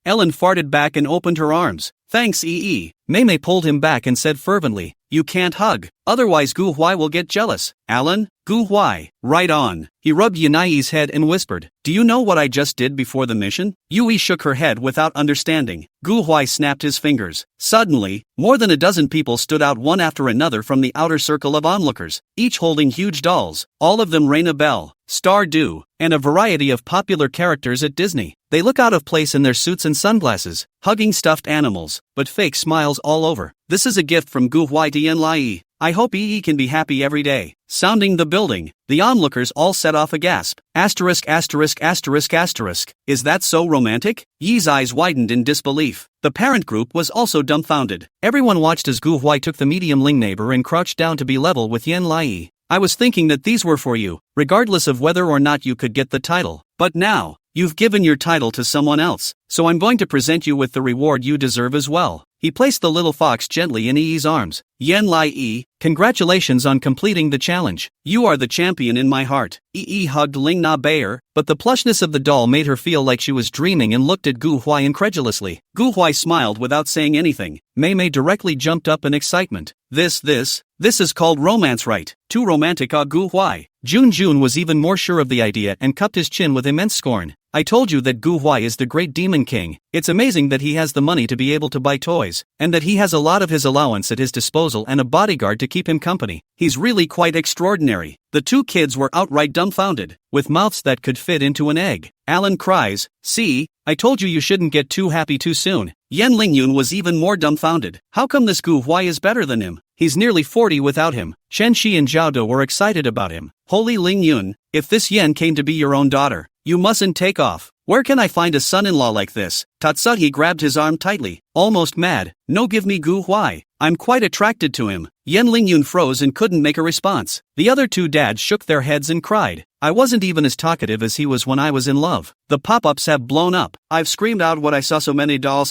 Ellen farted back and opened her arms. Thanks Ee. Mei pulled him back and said fervently, you can't hug, otherwise Gu Huai will get jealous. Alan? Gu Huai, right on. He rubbed Yanai's head and whispered, do you know what I just did before the mission? Yui shook her head without understanding. Gu Huai snapped his fingers. Suddenly, more than a dozen people stood out one after another from the outer circle of onlookers, each holding huge dolls, all of them Raina Bell, Star Dew, and a variety of popular characters at Disney. They look out of place in their suits and sunglasses, hugging stuffed animals, but fake smiles all over. This is a gift from Gu Huai to Yen Lai. I hope Yi can be happy every day. Sounding the building, the onlookers all set off a gasp. Asterisk asterisk asterisk asterisk. Is that so romantic? Yi's eyes widened in disbelief. The parent group was also dumbfounded. Everyone watched as Gu Huai took the medium Ling neighbor and crouched down to be level with Yen Lai. I was thinking that these were for you, regardless of whether or not you could get the title. But now, you've given your title to someone else, so I'm going to present you with the reward you deserve as well. He placed the little fox gently in Yi's arms. Yen Lai, congratulations on completing the challenge. You are the champion in my heart. Yi hugged Ling Na Bayer, but the plushness of the doll made her feel like she was dreaming and looked at Gu Huai incredulously. Gu Huai smiled without saying anything. Mei directly jumped up in excitement. This is called romance, right? Too romantic, Gu Huai. Jun was even more sure of the idea and cupped his chin with immense scorn. I told you that Gu Huai is the great demon king. It's amazing that he has the money to be able to buy toys, and that he has a lot of his allowance at his disposal and a bodyguard to keep him company. He's really quite extraordinary. The two kids were outright dumbfounded, with mouths that could fit into an egg. Alan cries, see, I told you shouldn't get too happy too soon. Yen Lingyun was even more dumbfounded. How come this Gu Huai is better than him? He's nearly 40 without him. Chen Shi and Zhao De were excited about him. Holy Lingyun, if this Yen came to be your own daughter, you mustn't take off. Where can I find a son-in-law like this? Tatsuhi grabbed his arm tightly, almost mad. No, give me Gu Huai. I'm quite attracted to him. Yen Lingyun froze and couldn't make a response. The other two dads shook their heads and cried. I wasn't even as talkative as he was when I was in love. The pop-ups have blown up. I've screamed out when I saw so many dolls.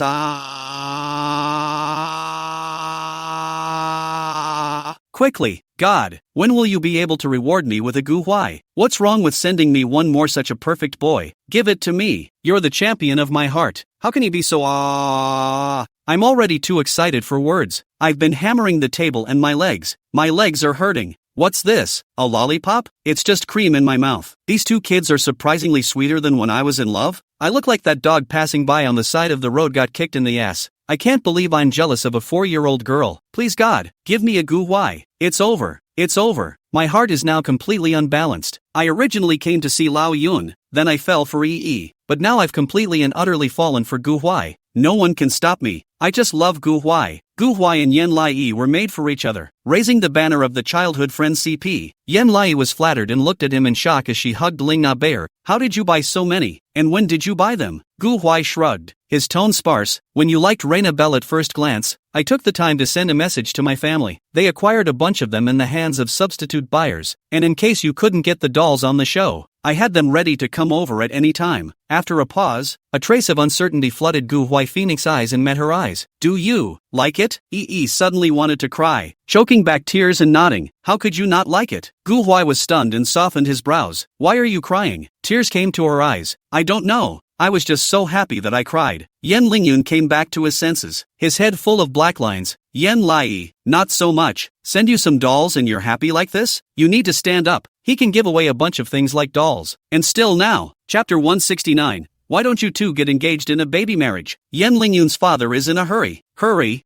Quickly, God, when will you be able to reward me with a Gu Huai? What's wrong with sending me one more such a perfect boy? Give it to me. You're the champion of my heart. How can he be so I'm already too excited for words. I've been hammering the table and my legs are hurting. What's this? A lollipop? It's just cream in my mouth. These two kids are surprisingly sweeter than when I was in love. I look like that dog passing by on the side of the road got kicked in the ass. I can't believe I'm jealous of a 4-year-old girl. Please God, give me a Gu Huai. It's over. It's over. My heart is now completely unbalanced. I originally came to see Lao Yun, then I fell for Yi. But now I've completely and utterly fallen for Gu Huai. No one can stop me. I just love Gu Huai. Gu Huai and Yen Lai were made for each other. Raising the banner of the childhood friend CP, Yen Lai was flattered and looked at him in shock as she hugged Ling Na Bayer. How did you buy so many? And when did you buy them? Gu Huai shrugged, his tone sparse. When you liked Raina Bell at first glance, I took the time to send a message to my family. They acquired a bunch of them in the hands of substitute buyers, and in case you couldn't get the dolls on the show, I had them ready to come over at any time. After a pause, a trace of uncertainty flooded Gu Huai Phoenix's eyes and met her eyes. Do you like it? Yi suddenly wanted to cry, choking back tears and nodding. How could you not like it? Gu Huai was stunned and softened his brows. Why are you crying? Tears came to her eyes. I don't know. I was just so happy that I cried. Yen Lingyun came back to his senses, his head full of black lines. Yen Lai, not so much. Send you some dolls and you're happy like this? You need to stand up. He can give away a bunch of things like dolls. And still now. Chapter 169. Why don't you two get engaged in a baby marriage? Yen Lingyun's father is in a hurry. Hurry.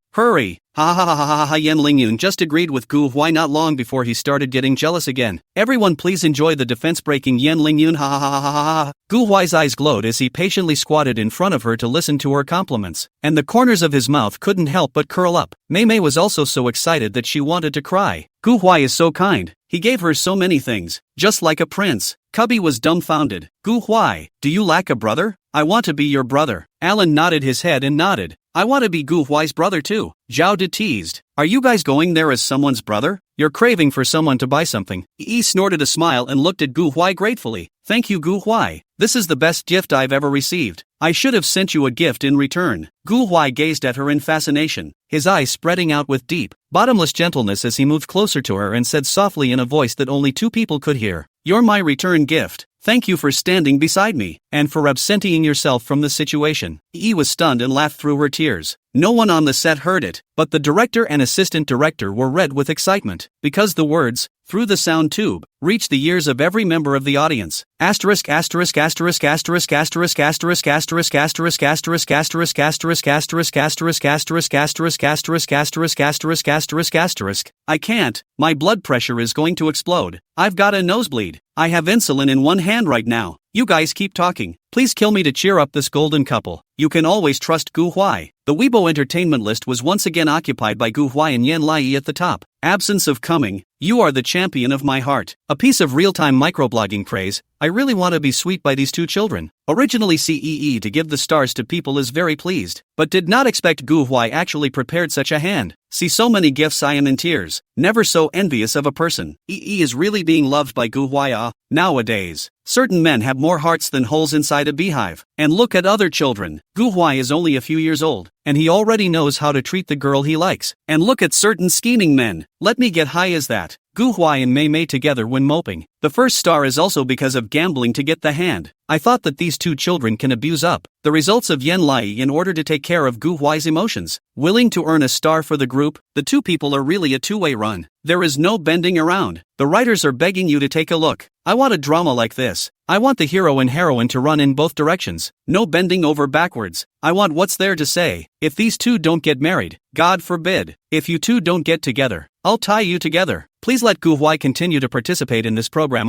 Ha ha ha ha ha ha. Yen Lingyun just agreed with Gu Huai not long before he started getting jealous again. Everyone please enjoy the defense-breaking Yen Lingyun. Ha ha ha ha ha ha. Gu Huai's eyes glowed as he patiently squatted in front of her to listen to her compliments, and the corners of his mouth couldn't help but curl up. Mei was also so excited that she wanted to cry. Gu Huai is so kind. He gave her so many things, just like a prince. Cubby was dumbfounded. Gu Huai, do you lack a brother? I want to be your brother. Alan nodded his head and nodded. I want to be Gu Huai's brother too. Zhao De teased. Are you guys going there as someone's brother? You're craving for someone to buy something. Yi snorted a smile and looked at Gu Huai gratefully. Thank you Gu Huai. This is the best gift I've ever received. I should have sent you a gift in return. Gu Huai gazed at her in fascination, his eyes spreading out with deep, bottomless gentleness as he moved closer to her and said softly in a voice that only two people could hear. You're my return gift. Thank you for standing beside me, and for absenting yourself from the situation. Yi was stunned and laughed through her tears. No one on the set heard it, but the director and assistant director were red with excitement, because the words, "through the sound tube," reached the ears of every member of the audience. Asterisk asterisk asterisk asterisk asterisk asterisk asterisk asterisk asterisk asterisk asterisk asterisk asterisk asterisk asterisk asterisk asterisk asterisk asterisk asterisk. I can't, my blood pressure is going to explode. I've got a nosebleed. I have insulin in one hand right now. You guys keep talking. Please kill me to cheer up this golden couple. You can always trust Gu Huai. The Weibo entertainment list was once again occupied by Gu Huai and Yan Lai at the top. Absence of coming. You are the champion of my heart. A piece of real-time microblogging praise. I really want to be sweet by these two children. Originally CEE to give the stars to people is very pleased, but did not expect Gu Huai actually prepared such a hand. See so many gifts, I am in tears. Never so envious of a person. EE is really being loved by Gu Huai. Nowadays, certain men have more hearts than holes inside a beehive. And look at other children. Gu Huai is only a few years old, and he already knows how to treat the girl he likes. And look at certain scheming men. Let me get high as that. Gu Huai and Mei Mei together when moping. The first star is also because of gambling to get the hand. I thought that these two children can abuse up the results of Yan Lai in order to take care of Gu Huai's emotions. Willing to earn a star for the group, the two people are really a two-way run. There is no bending around. The writers are begging you to take a look. I want a drama like this. I want the hero and heroine to run in both directions. No bending over backwards. I want what's there to say. If these two don't get married, God forbid. If you two don't get together, I'll tie you together. Please let Gu Huai continue to participate in this program.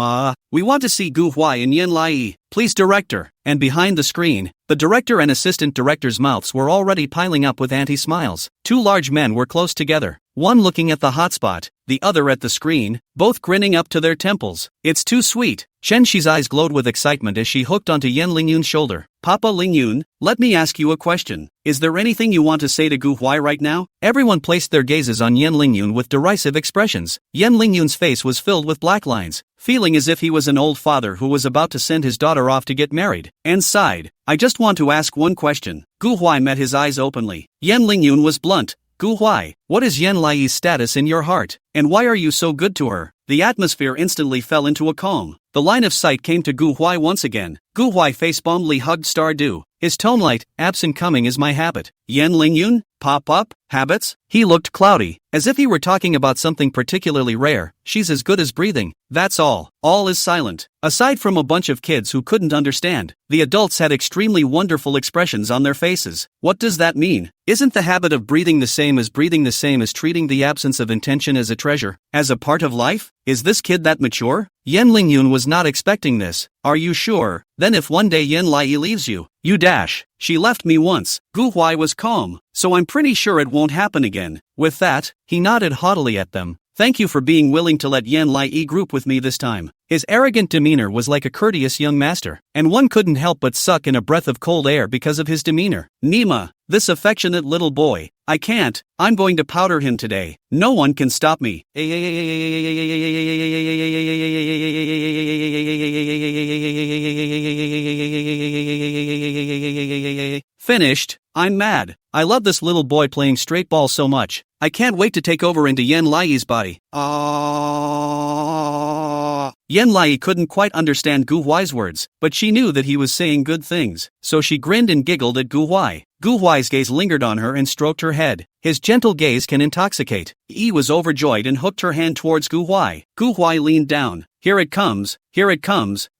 We want to see Gu Huai and Yan Lai. Please, director. And behind the screen, the director and assistant director's mouths were already piling up with anti-smiles. Two large men were close together, one looking at the hotspot, the other at the screen, both grinning up to their temples. It's too sweet. Chen Shi's eyes glowed with excitement as she hooked onto Yan Lingyun's shoulder. Papa Lingyun, let me ask you a question. Is there anything you want to say to Gu Huai right now? Everyone placed their gazes on Yan Lingyun with derisive expressions. Yan Lingyun's face was filled with black lines, feeling as if he was an old father who was about to send his daughter off to get married, and sighed. I just want to ask one question. Gu Huai met his eyes openly. Yan Lingyun was blunt. Gu Huai, what is Yan Lai's status in your heart, and why are you so good to her? The atmosphere instantly fell into a calm. The line of sight came to Gu Huai once again. Gu Huai face-bombly hugged Stardew. His tone light, absent coming is my habit. Yan Lingyun, pop up, habits? He looked cloudy, as if he were talking about something particularly rare. She's as good as breathing. That's all. All is silent. Aside from a bunch of kids who couldn't understand, the adults had extremely wonderful expressions on their faces. What does that mean? Isn't the habit of breathing the same as treating the absence of intention as a treasure, as a part of life? Is this kid that mature? Yan Lingyun was not expecting this. Are you sure? Then if one day Yan Lai leaves you, you dash. She left me once. Gu Huai was calm, so I'm pretty sure it won't happen again. With that, he nodded haughtily at them. Thank you for being willing to let Yan Lai group with me this time. His arrogant demeanor was like a courteous young master, and one couldn't help but suck in a breath of cold air because of his demeanor. Nima, this affectionate little boy, I can't, I'm going to powder him today. No one can stop me. Finished. I'm mad. I love this little boy playing straight ball so much. I can't wait to take over into Yan Lai's body. Yan Lai couldn't quite understand Gu Huai's words, but she knew that he was saying good things, so she grinned and giggled at Gu Huai. Gu Huai's gaze lingered on her and stroked her head. His gentle gaze can intoxicate. Yi was overjoyed and hooked her hand towards Gu Huai. Gu Huai leaned down. Here it comes,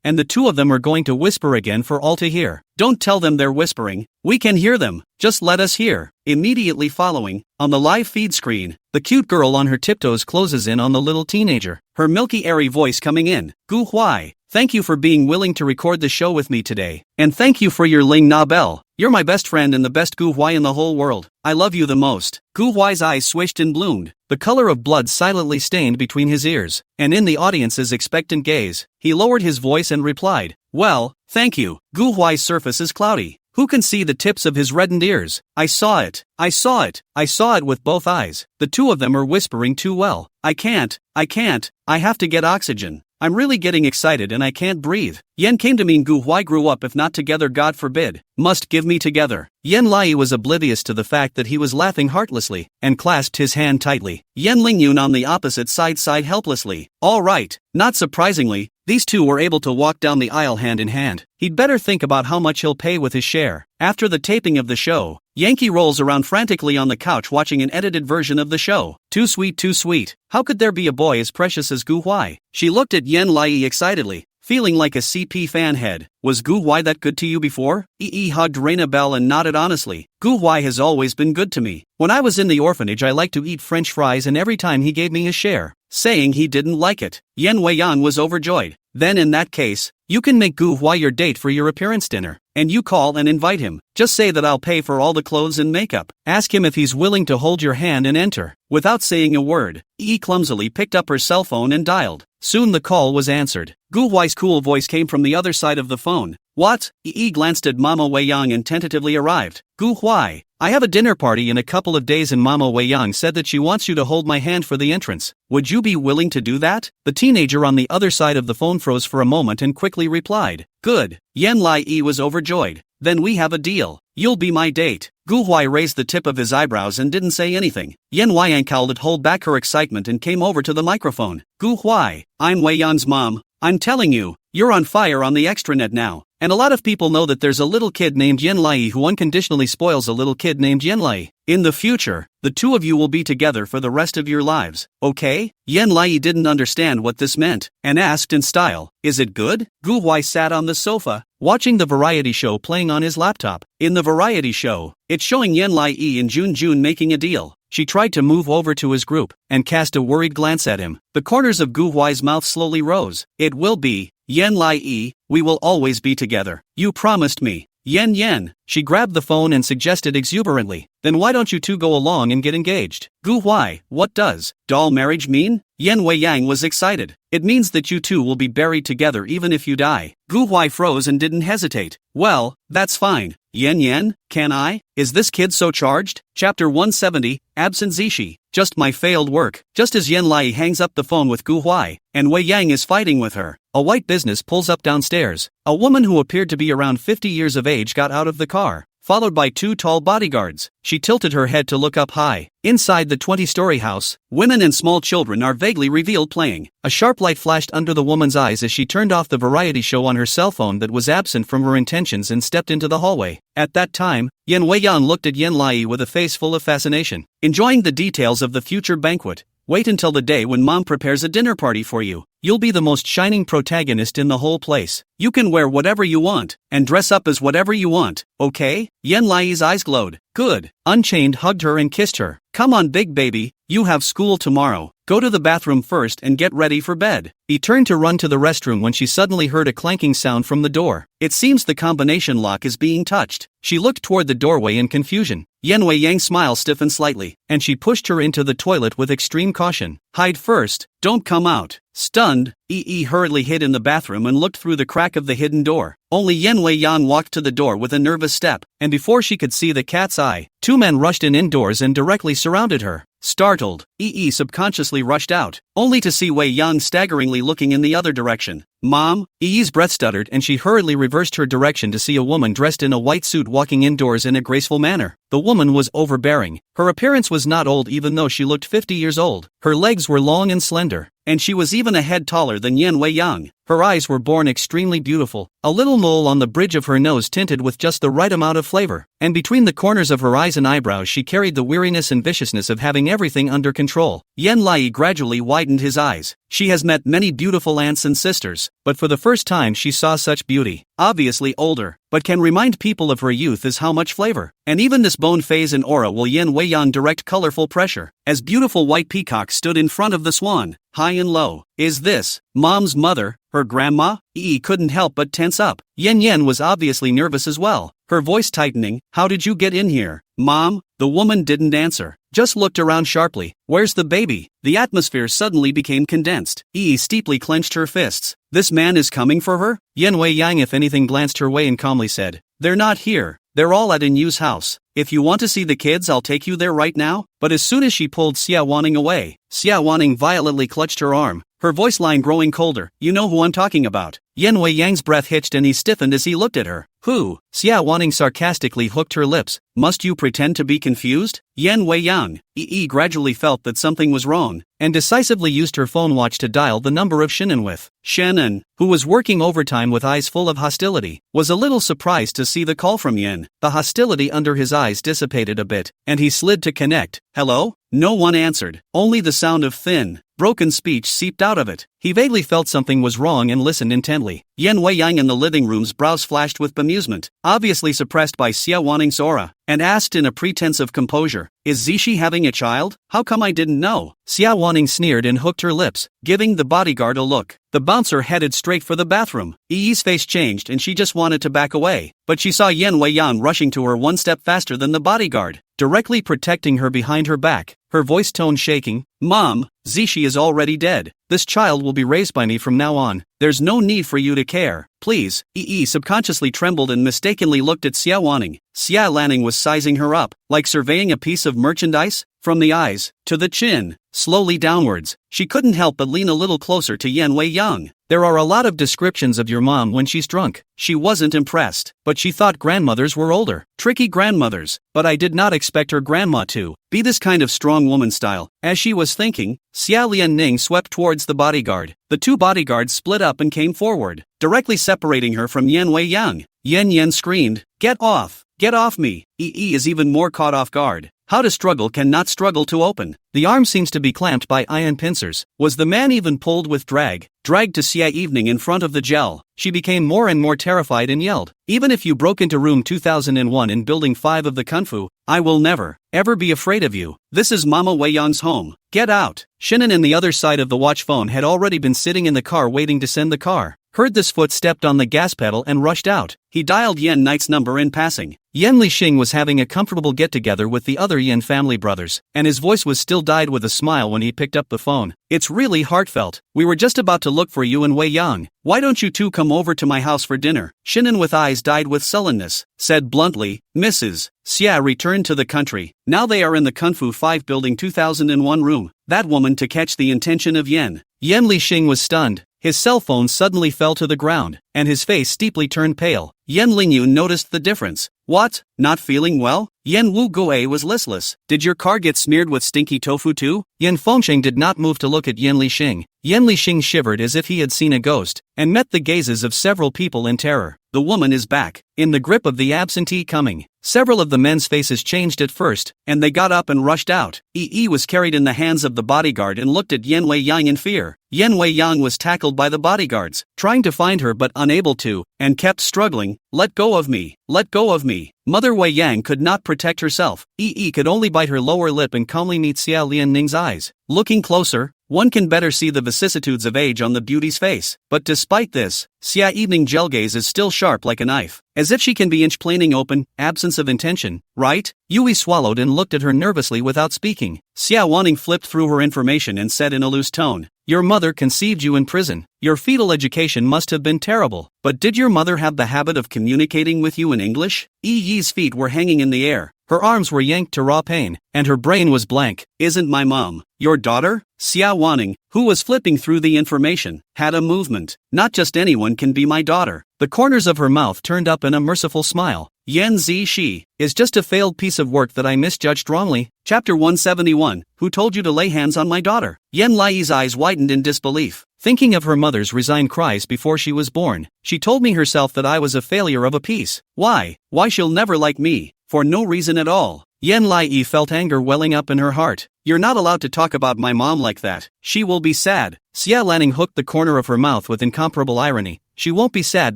and the two of them are going to whisper again for all to hear. Don't tell them they're whispering. We can hear them. Just let us hear. Immediately following, on the live feed screen, the cute girl on her tiptoes closes in on the little teenager, her milky airy voice coming in. Gu Huai, thank you for being willing to record the show with me today. And thank you for your Ling Na Bell. You're my best friend and the best Gu Huai in the whole world. I love you the most. Gu Huai's eyes swished and bloomed. The color of blood silently stained between his ears, and in the audience's expectant gaze, he lowered his voice and replied, well, thank you. Gu Huai's surface is cloudy. Who can see the tips of his reddened ears? I saw it. I saw it with both eyes. The two of them are whispering too well. I can't. I have to get oxygen. I'm really getting excited and I can't breathe. Yen came to mean Gu Huai grew up if not together God forbid. Must give me together. Yan Lai was oblivious to the fact that he was laughing heartlessly, and clasped his hand tightly. Yan Lingyun on the opposite side sighed helplessly. All right. Not surprisingly, these two were able to walk down the aisle hand in hand. He'd better think about how much he'll pay with his share. After the taping of the show, Yankee rolls around frantically on the couch watching an edited version of the show. Too sweet, too sweet. How could there be a boy as precious as Gu Huai? She looked at Yen Lai excitedly, feeling like a CP fan head. Was Gu Huai that good to you before? Yi hugged Raina Bell and nodded honestly. Gu Huai has always been good to me. When I was in the orphanage I liked to eat French fries and every time he gave me his share. Saying he didn't like it. Yen Weiyang was overjoyed. Then in that case, you can make Gu Huai your date for your appearance dinner. And you call and invite him. Just say that I'll pay for all the clothes and makeup. Ask him if he's willing to hold your hand and enter. Without saying a word, Yi clumsily picked up her cell phone and dialed. Soon the call was answered. Gu Huai's cool voice came from the other side of the phone. What? Yi glanced at Mama Weiyang and tentatively arrived. Gu Huai, I have a dinner party in a couple of days and Mama Weiyang said that she wants you to hold my hand for the entrance. Would you be willing to do that? The teenager on the other side of the phone froze for a moment and quickly replied. Good. Yen Lai was overjoyed. Then we have a deal. You'll be my date. Gu Huai raised the tip of his eyebrows and didn't say anything. Yen Weiyang howled to hold back her excitement and came over to the microphone. Gu Huai, I'm Weiyang's mom. I'm telling you, you're on fire on the extranet now. And a lot of people know that there's a little kid named Yen Lai who unconditionally spoils a little kid named Yen Lai. In the future, the two of you will be together for the rest of your lives, okay? Yen Lai didn't understand what this meant, and asked in style, is it good? Gu Huai sat on the sofa, watching the variety show playing on his laptop. In the variety show, it's showing Yen Lai and Jun making a deal. She tried to move over to his group, and cast a worried glance at him. The corners of Gu Huai's mouth slowly rose. It will be, Yen Lai, we will always be together. You promised me. Yen. She grabbed the phone and suggested exuberantly, then why don't you two go along and get engaged? Gu Huai, what does doll marriage mean? Yen Weiyang was excited. It means that you two will be buried together even if you die. Gu Huai froze and didn't hesitate. Well, that's fine. Yen, can I? Is this kid so charged? Chapter 170, Absent Zishi. Just my failed work. Just as Yen Lai hangs up the phone with Gu Huai, and Weiyang is fighting with her, a white business pulls up downstairs. A woman who appeared to be around 50 years of age got out of the car, followed by two tall bodyguards. She tilted her head to look up high. Inside the 20-story house, women and small children are vaguely revealed playing. A sharp light flashed under the woman's eyes as she turned off the variety show on her cell phone that was absent from her intentions and stepped into the hallway. At that time, Yen Weiyang looked at Yen Lai with a face full of fascination. Enjoying the details of the future banquet. Wait until the day when mom prepares a dinner party for you. You'll be the most shining protagonist in the whole place. You can wear whatever you want, and dress up as whatever you want, okay? Yen Lai's eyes glowed. Good. Unchained hugged her and kissed her. Come on big baby, you have school tomorrow. Go to the bathroom first and get ready for bed. He turned to run to the restroom when she suddenly heard a clanking sound from the door. It seems the combination lock is being touched. She looked toward the doorway in confusion. Yen Weiyang's smile stiffened slightly, and she pushed her into the toilet with extreme caution. Hide first, don't come out. Stunned, Yi hurriedly hid in the bathroom and looked through the crack of the hidden door. Only Yen Weiyang walked to the door with a nervous step, and before she could see the cat's eye, two men rushed in indoors and directly surrounded her. Startled, Yi subconsciously rushed out, only to see Weiyang staggeringly looking in the other direction. Mom? Yi's breath stuttered and she hurriedly reversed her direction to see a woman dressed in a white suit walking indoors in a graceful manner. The woman was overbearing. Her appearance was not old even though she looked 50 years old. Her legs were long and slender, and she was even a head taller than Yen Weiyang. Her eyes were born extremely beautiful, a little mole on the bridge of her nose tinted with just the right amount of flavor, and between the corners of her eyes and eyebrows she carried the weariness and viciousness of having everything under control. Yen Lai gradually widened his eyes. She has met many beautiful aunts and sisters, but for the first time she saw such beauty. Obviously older, but can remind people of her youth is how much flavor. And even this bone phase and aura will Yen Weiyang direct colorful pressure. As beautiful white peacocks stood in front of the swan, high and low. Is this Mom's mother, her grandma? Yi couldn't help but tense up. Yen was obviously nervous as well, her voice tightening. How did you get in here, Mom? The woman didn't answer, just looked around sharply. Where's the baby? The atmosphere suddenly became condensed. Yi steeply clenched her fists. This man is coming for her? Yen Weiyang if anything glanced her way and calmly said, they're not here. They're all at Inyu's house. If you want to see the kids I'll take you there right now. But as soon as she pulled Xia Wanning away, Xia Wanning violently clutched her arm. her voice line growing colder. You know who I'm talking about. Yen Wei Yang's breath hitched and he stiffened as he looked at her. Who? Xia Wanning sarcastically hooked her lips. Must you pretend to be confused? Yen Wei Yang. Yi gradually felt that something was wrong, and decisively used her phone watch to dial the number of Shannon with. Shannon, who was working overtime with eyes full of hostility, was a little surprised to see the call from Yen. The hostility under his eyes dissipated a bit, and he slid to connect. Hello? No one answered. Only the sound of thin, broken speech seeped out of it. He vaguely felt something was wrong and listened intently. Yen Wei Yang in the living room's brows flashed with bemusement, obviously suppressed by Xia Wanning's aura, and asked in a pretense of composure, Is Zishi having a child? How come I didn't know? Xia Wanning sneered and hooked her lips, giving the bodyguard a look. The bouncer headed straight for the bathroom. Yi's face changed and she just wanted to back away, but she saw Yen Wei Yang rushing to her one step faster than the bodyguard, directly protecting her behind her back, her voice tone shaking. Mom, Zishi is already dead. This child will be raised by me from now on. There's no need for you to care. Please. Yi subconsciously trembled and mistakenly looked at Xia Wanning. Xia Lanning was sizing her up, like surveying a piece of merchandise. From the eyes, to the chin, slowly downwards, she couldn't help but lean a little closer to Yen Wei Yang. There are a lot of descriptions of your mom when she's drunk. She wasn't impressed, but she thought grandmothers were older, tricky grandmothers, but I did not expect her grandma to be this kind of strong woman style. As she was thinking, Xia Lianning swept towards the bodyguard. The two bodyguards split up and came forward, directly separating her from Yen Wei Yang. Yen screamed, Get off! Get off me! Yi is even more caught off guard. How to struggle cannot struggle to open. The arm seems to be clamped by iron pincers. Was the man even pulled with dragged to Xia Evening in front of the gel? She became more and more terrified and yelled, Even if you broke into room 2001 in building 5 of the Kung Fu, I will never, ever be afraid of you. This is Mama Wei Yang's home. Get out. Shannon on the other side of the watch phone had already been sitting in the car waiting to send the car. Heard this foot stepped on the gas pedal and rushed out. He dialed Yen Knight's number in passing. Yen Lixing was having a comfortable get-together with the other Yen family brothers, and his voice was still dyed with a smile when he picked up the phone. It's really heartfelt. We were just about to look for you and Wei Yang. Why don't you two come over to my house for dinner? Shannon with eyes dyed with sullenness, said bluntly, Mrs. Xia returned to the country. Now they are in the Kung Fu 5 building 2001 room. That woman to catch the intention of Yen. Yen Lixing was stunned. His cell phone suddenly fell to the ground, and his face steeply turned pale. Yen Lingyun noticed the difference. What? Not feeling well? Yen Wu Guo was listless. Did your car get smeared with stinky tofu too? Yen Fengsheng did not move to look at Yen Lixing. Yen Lixing shivered as if he had seen a ghost, and met the gazes of several people in terror. The woman is back, in the grip of the absentee coming. Several of the men's faces changed at first, and they got up and rushed out. Yi was carried in the hands of the bodyguard and looked at Yen Wei Yang in fear. Yen Wei Yang was tackled by the bodyguards, trying to find her but unable to, and kept struggling. Let go of me. Let go of me. Mother Wei Yang could not protect herself. Yi could only bite her lower lip and calmly meet Xia Lianning's eyes. Looking closer, one can better see the vicissitudes of age on the beauty's face. But despite this, Xia Evening gel gaze is still sharp like a knife, as if she can be inch-planing open, absence of intention, right? Yui swallowed and looked at her nervously without speaking. Xia Wanning flipped through her information and said in a loose tone, Your mother conceived you in prison. Your fetal education must have been terrible. But did your mother have the habit of communicating with you in English? Yi's feet were hanging in the air. Her arms were yanked to raw pain, and her brain was blank. Isn't my mom your daughter? Xia Wanning, who was flipping through the information, had a movement. Not just anyone can be my daughter. The corners of her mouth turned up in a merciful smile. Yan Zishi is just a failed piece of work that I misjudged wrongly. Chapter 171, Who told you to lay hands on my daughter? Yan Lai's eyes widened in disbelief. Thinking of her mother's resigned cries before she was born, she told me herself that I was a failure of a piece. Why? Why she'll never like me? For no reason at all. Yan Lai felt anger welling up in her heart. You're not allowed to talk about my mom like that. She will be sad. Xia Lanning hooked the corner of her mouth with incomparable irony. She won't be sad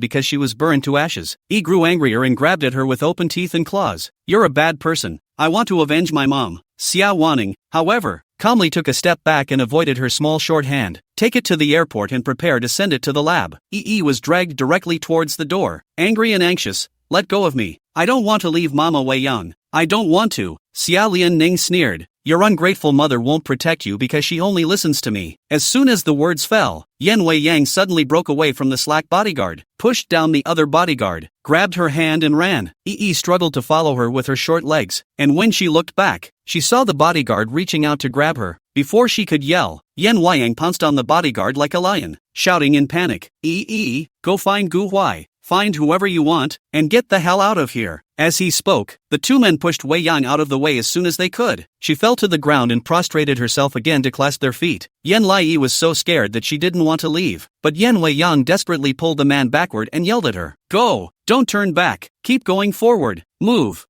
because she was burned to ashes. Yi grew angrier and grabbed at her with open teeth and claws. You're a bad person. I want to avenge my mom. Xia Wanning, however, calmly took a step back and avoided her small short hand. Take it to the airport and prepare to send it to the lab. Yi was dragged directly towards the door, angry and anxious. Let go of me. I don't want to leave Mama Wei Yang. I don't want to. Xia Lianning sneered. Your ungrateful mother won't protect you because she only listens to me. As soon as the words fell, Yen Wei Yang suddenly broke away from the slack bodyguard, pushed down the other bodyguard, grabbed her hand and ran. Yi struggled to follow her with her short legs, and when she looked back, she saw the bodyguard reaching out to grab her. Before she could yell, Yan Weiyang pounced on the bodyguard like a lion, shouting in panic, go find Gu Huai, find whoever you want, and get the hell out of here. As he spoke, the two men pushed Wei Yang out of the way as soon as they could. She fell to the ground and prostrated herself again to clasp their feet. Yan Lai was so scared that she didn't want to leave, but Yan Wei Yang desperately pulled the man backward and yelled at her, "Go! Don't turn back! Keep going forward! Move!"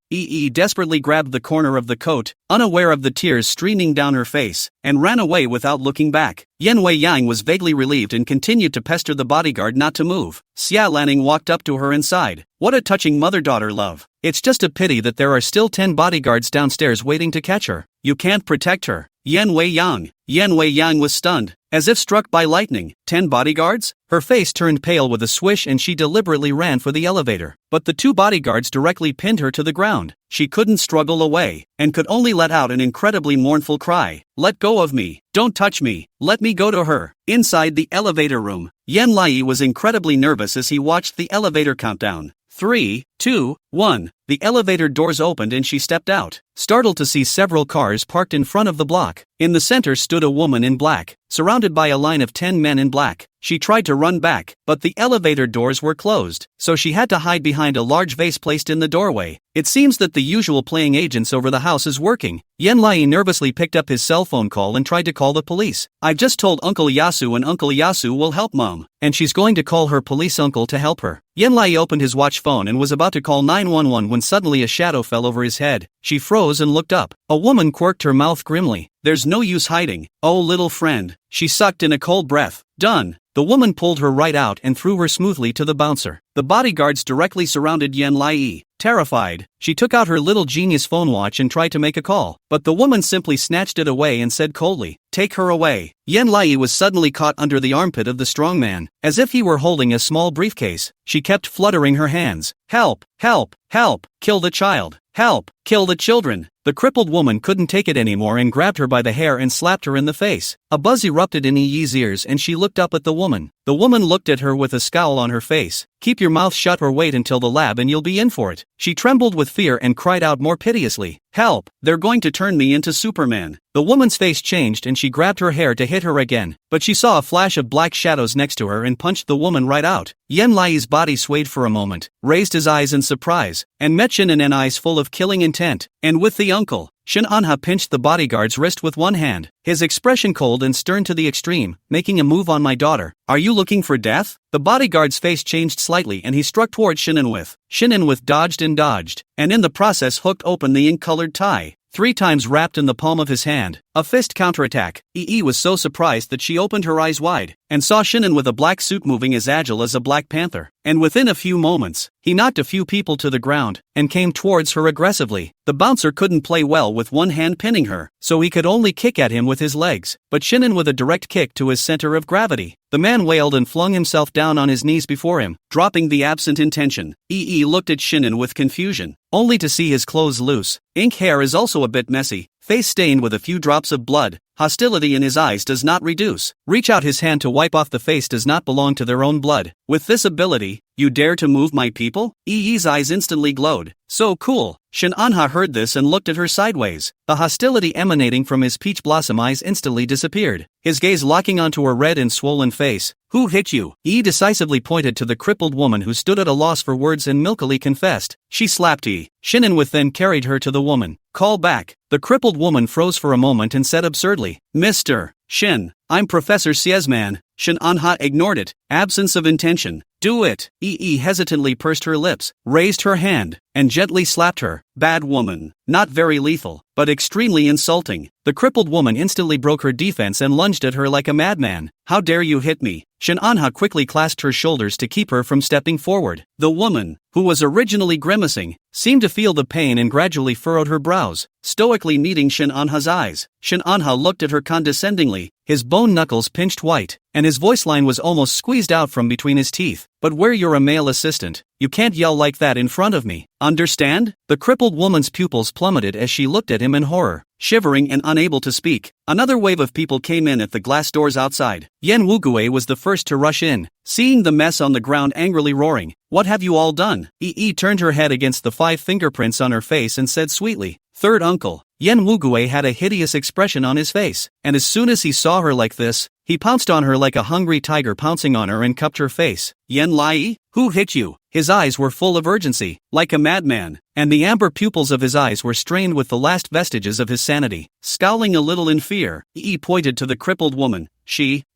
Desperately grabbed the corner of the coat, unaware of the tears streaming down her face, and ran away without looking back. Yan Wei Yang was vaguely relieved and continued to pester the bodyguard not to move. Xia Lanning walked up to her and sighed. What a touching mother-daughter love. It's just a pity that there are still 10 bodyguards downstairs waiting to catch her. You can't protect her. Yan Wei Yang was stunned, as if struck by lightning. 10 bodyguards? Her face turned pale with a swish and she deliberately ran for the elevator. But the 2 bodyguards directly pinned her to the ground. She couldn't struggle away, and could only let out an incredibly mournful cry. "Let go of me! Don't touch me! Let me go to her!" Inside the elevator room, Yan Lai was incredibly nervous as he watched the elevator countdown. 3, 2, 1. The elevator doors opened and she stepped out, startled to see several cars parked in front of the block. In the center stood a woman in black, surrounded by a line of 10 men in black. She tried to run back, but the elevator doors were closed, so she had to hide behind a large vase placed in the doorway. It seems that the usual playing agents over the house is working. Yan Lai nervously picked up his cell phone call and tried to call the police. "I've just told Uncle Yasu and Uncle Yasu will help Mom, and she's going to call her police uncle to help her." Yan Lai opened his watch phone and was about to call 911 when suddenly a shadow fell over his head. She froze and looked up. A woman quirked her mouth grimly. "There's no use hiding. Oh, little friend." She sucked in a cold breath. "Done." The woman pulled her right out and threw her smoothly to the bouncer. The bodyguards directly surrounded Yan Lai. Terrified, she took out her little genius phone watch and tried to make a call, but the woman simply snatched it away and said coldly, "Take her away." Yan Lai was suddenly caught under the armpit of the strong man, as if he were holding a small briefcase. She kept fluttering her hands. "Help! Help! Help! Kill the child! Help! Kill the children!" The crippled woman couldn't take it anymore and grabbed her by the hair and slapped her in the face. A buzz erupted in Yi's ears and she looked up at the woman. The woman looked at her with a scowl on her face. "Keep your mouth shut or wait until the lab and you'll be in for it." She trembled with fear and cried out more piteously, "Help! They're going to turn me into Superman." The woman's face changed and she grabbed her hair to hit her again, but she saw a flash of black shadows next to her and punched the woman right out. Yan Lai's body swayed for a moment, raised his eyes in surprise, and met Shin and eyes full of killing intent. "And with the uncle." Shin Anha pinched the bodyguard's wrist with one hand, his expression cold and stern to the extreme. "Making a move on my daughter. Are you looking for death?" The bodyguard's face changed slightly and he struck towards Shinanwith dodged, and in the process hooked open the ink-colored tie. 3 times wrapped in the palm of his hand. A fist counterattack. Was so surprised that she opened her eyes wide, and saw Shinan with a black suit moving as agile as a black panther. And within a few moments, he knocked a few people to the ground, and came towards her aggressively. The bouncer couldn't play well with one hand pinning her, so he could only kick at him with his legs, but Shinan with a direct kick to his center of gravity. The man wailed and flung himself down on his knees before him, dropping the absent intention. Looked at Shinan with confusion, only to see his clothes loose. Ink hair is also a bit messy, face stained with a few drops of blood. Hostility in his eyes does not reduce. Reach out his hand to wipe off the face does not belong to their own blood. With this ability, you dare to move my people? Yi's eyes instantly glowed. So cool. Shin Anha heard this and looked at her sideways. The hostility emanating from his peach blossom eyes instantly disappeared, his gaze locking onto her red and swollen face. "Who hit you?" Yi decisively pointed to the crippled woman who stood at a loss for words and milkily confessed. "She slapped Yi." Shinanwith then carried her to the woman. "Call back." The crippled woman froze for a moment and said absurdly, "Mr. Shin, I'm Professor Siesman." Shin Anha ignored it. Absence of intention. "Do it." Hesitantly pursed her lips, raised her hand, and gently slapped her. Bad woman. Not very lethal, but extremely insulting. The crippled woman instantly broke her defense and lunged at her like a madman. "How dare you hit me?" Shin Anha quickly clasped her shoulders to keep her from stepping forward. The woman, who was originally grimacing, seemed to feel the pain and gradually furrowed her brows, stoically meeting Shin Anha's eyes. Shin Anha looked at her condescendingly, his bone knuckles pinched white, and his voice line was almost squeezed out from between his teeth. "But where you're a male assistant, you can't yell like that in front of me. Understand?" The crippled woman's pupils plummeted as she looked at him in horror. Shivering and unable to speak, another wave of people came in at the glass doors outside. Yen Wugue was the first to rush in, seeing the mess on the ground angrily roaring, "What have you all done?" Turned her head against the 5 fingerprints on her face and said sweetly, "Third uncle, Yen Wugue had a hideous expression on his face, and as soon as he saw her like this, he pounced on her like a hungry tiger pouncing on her and cupped her face. Yen Lai, who hit you? His eyes were full of urgency, like a madman, and the amber pupils of his eyes were strained with the last vestiges of his sanity. Scowling a little in fear, Yi pointed to the crippled woman.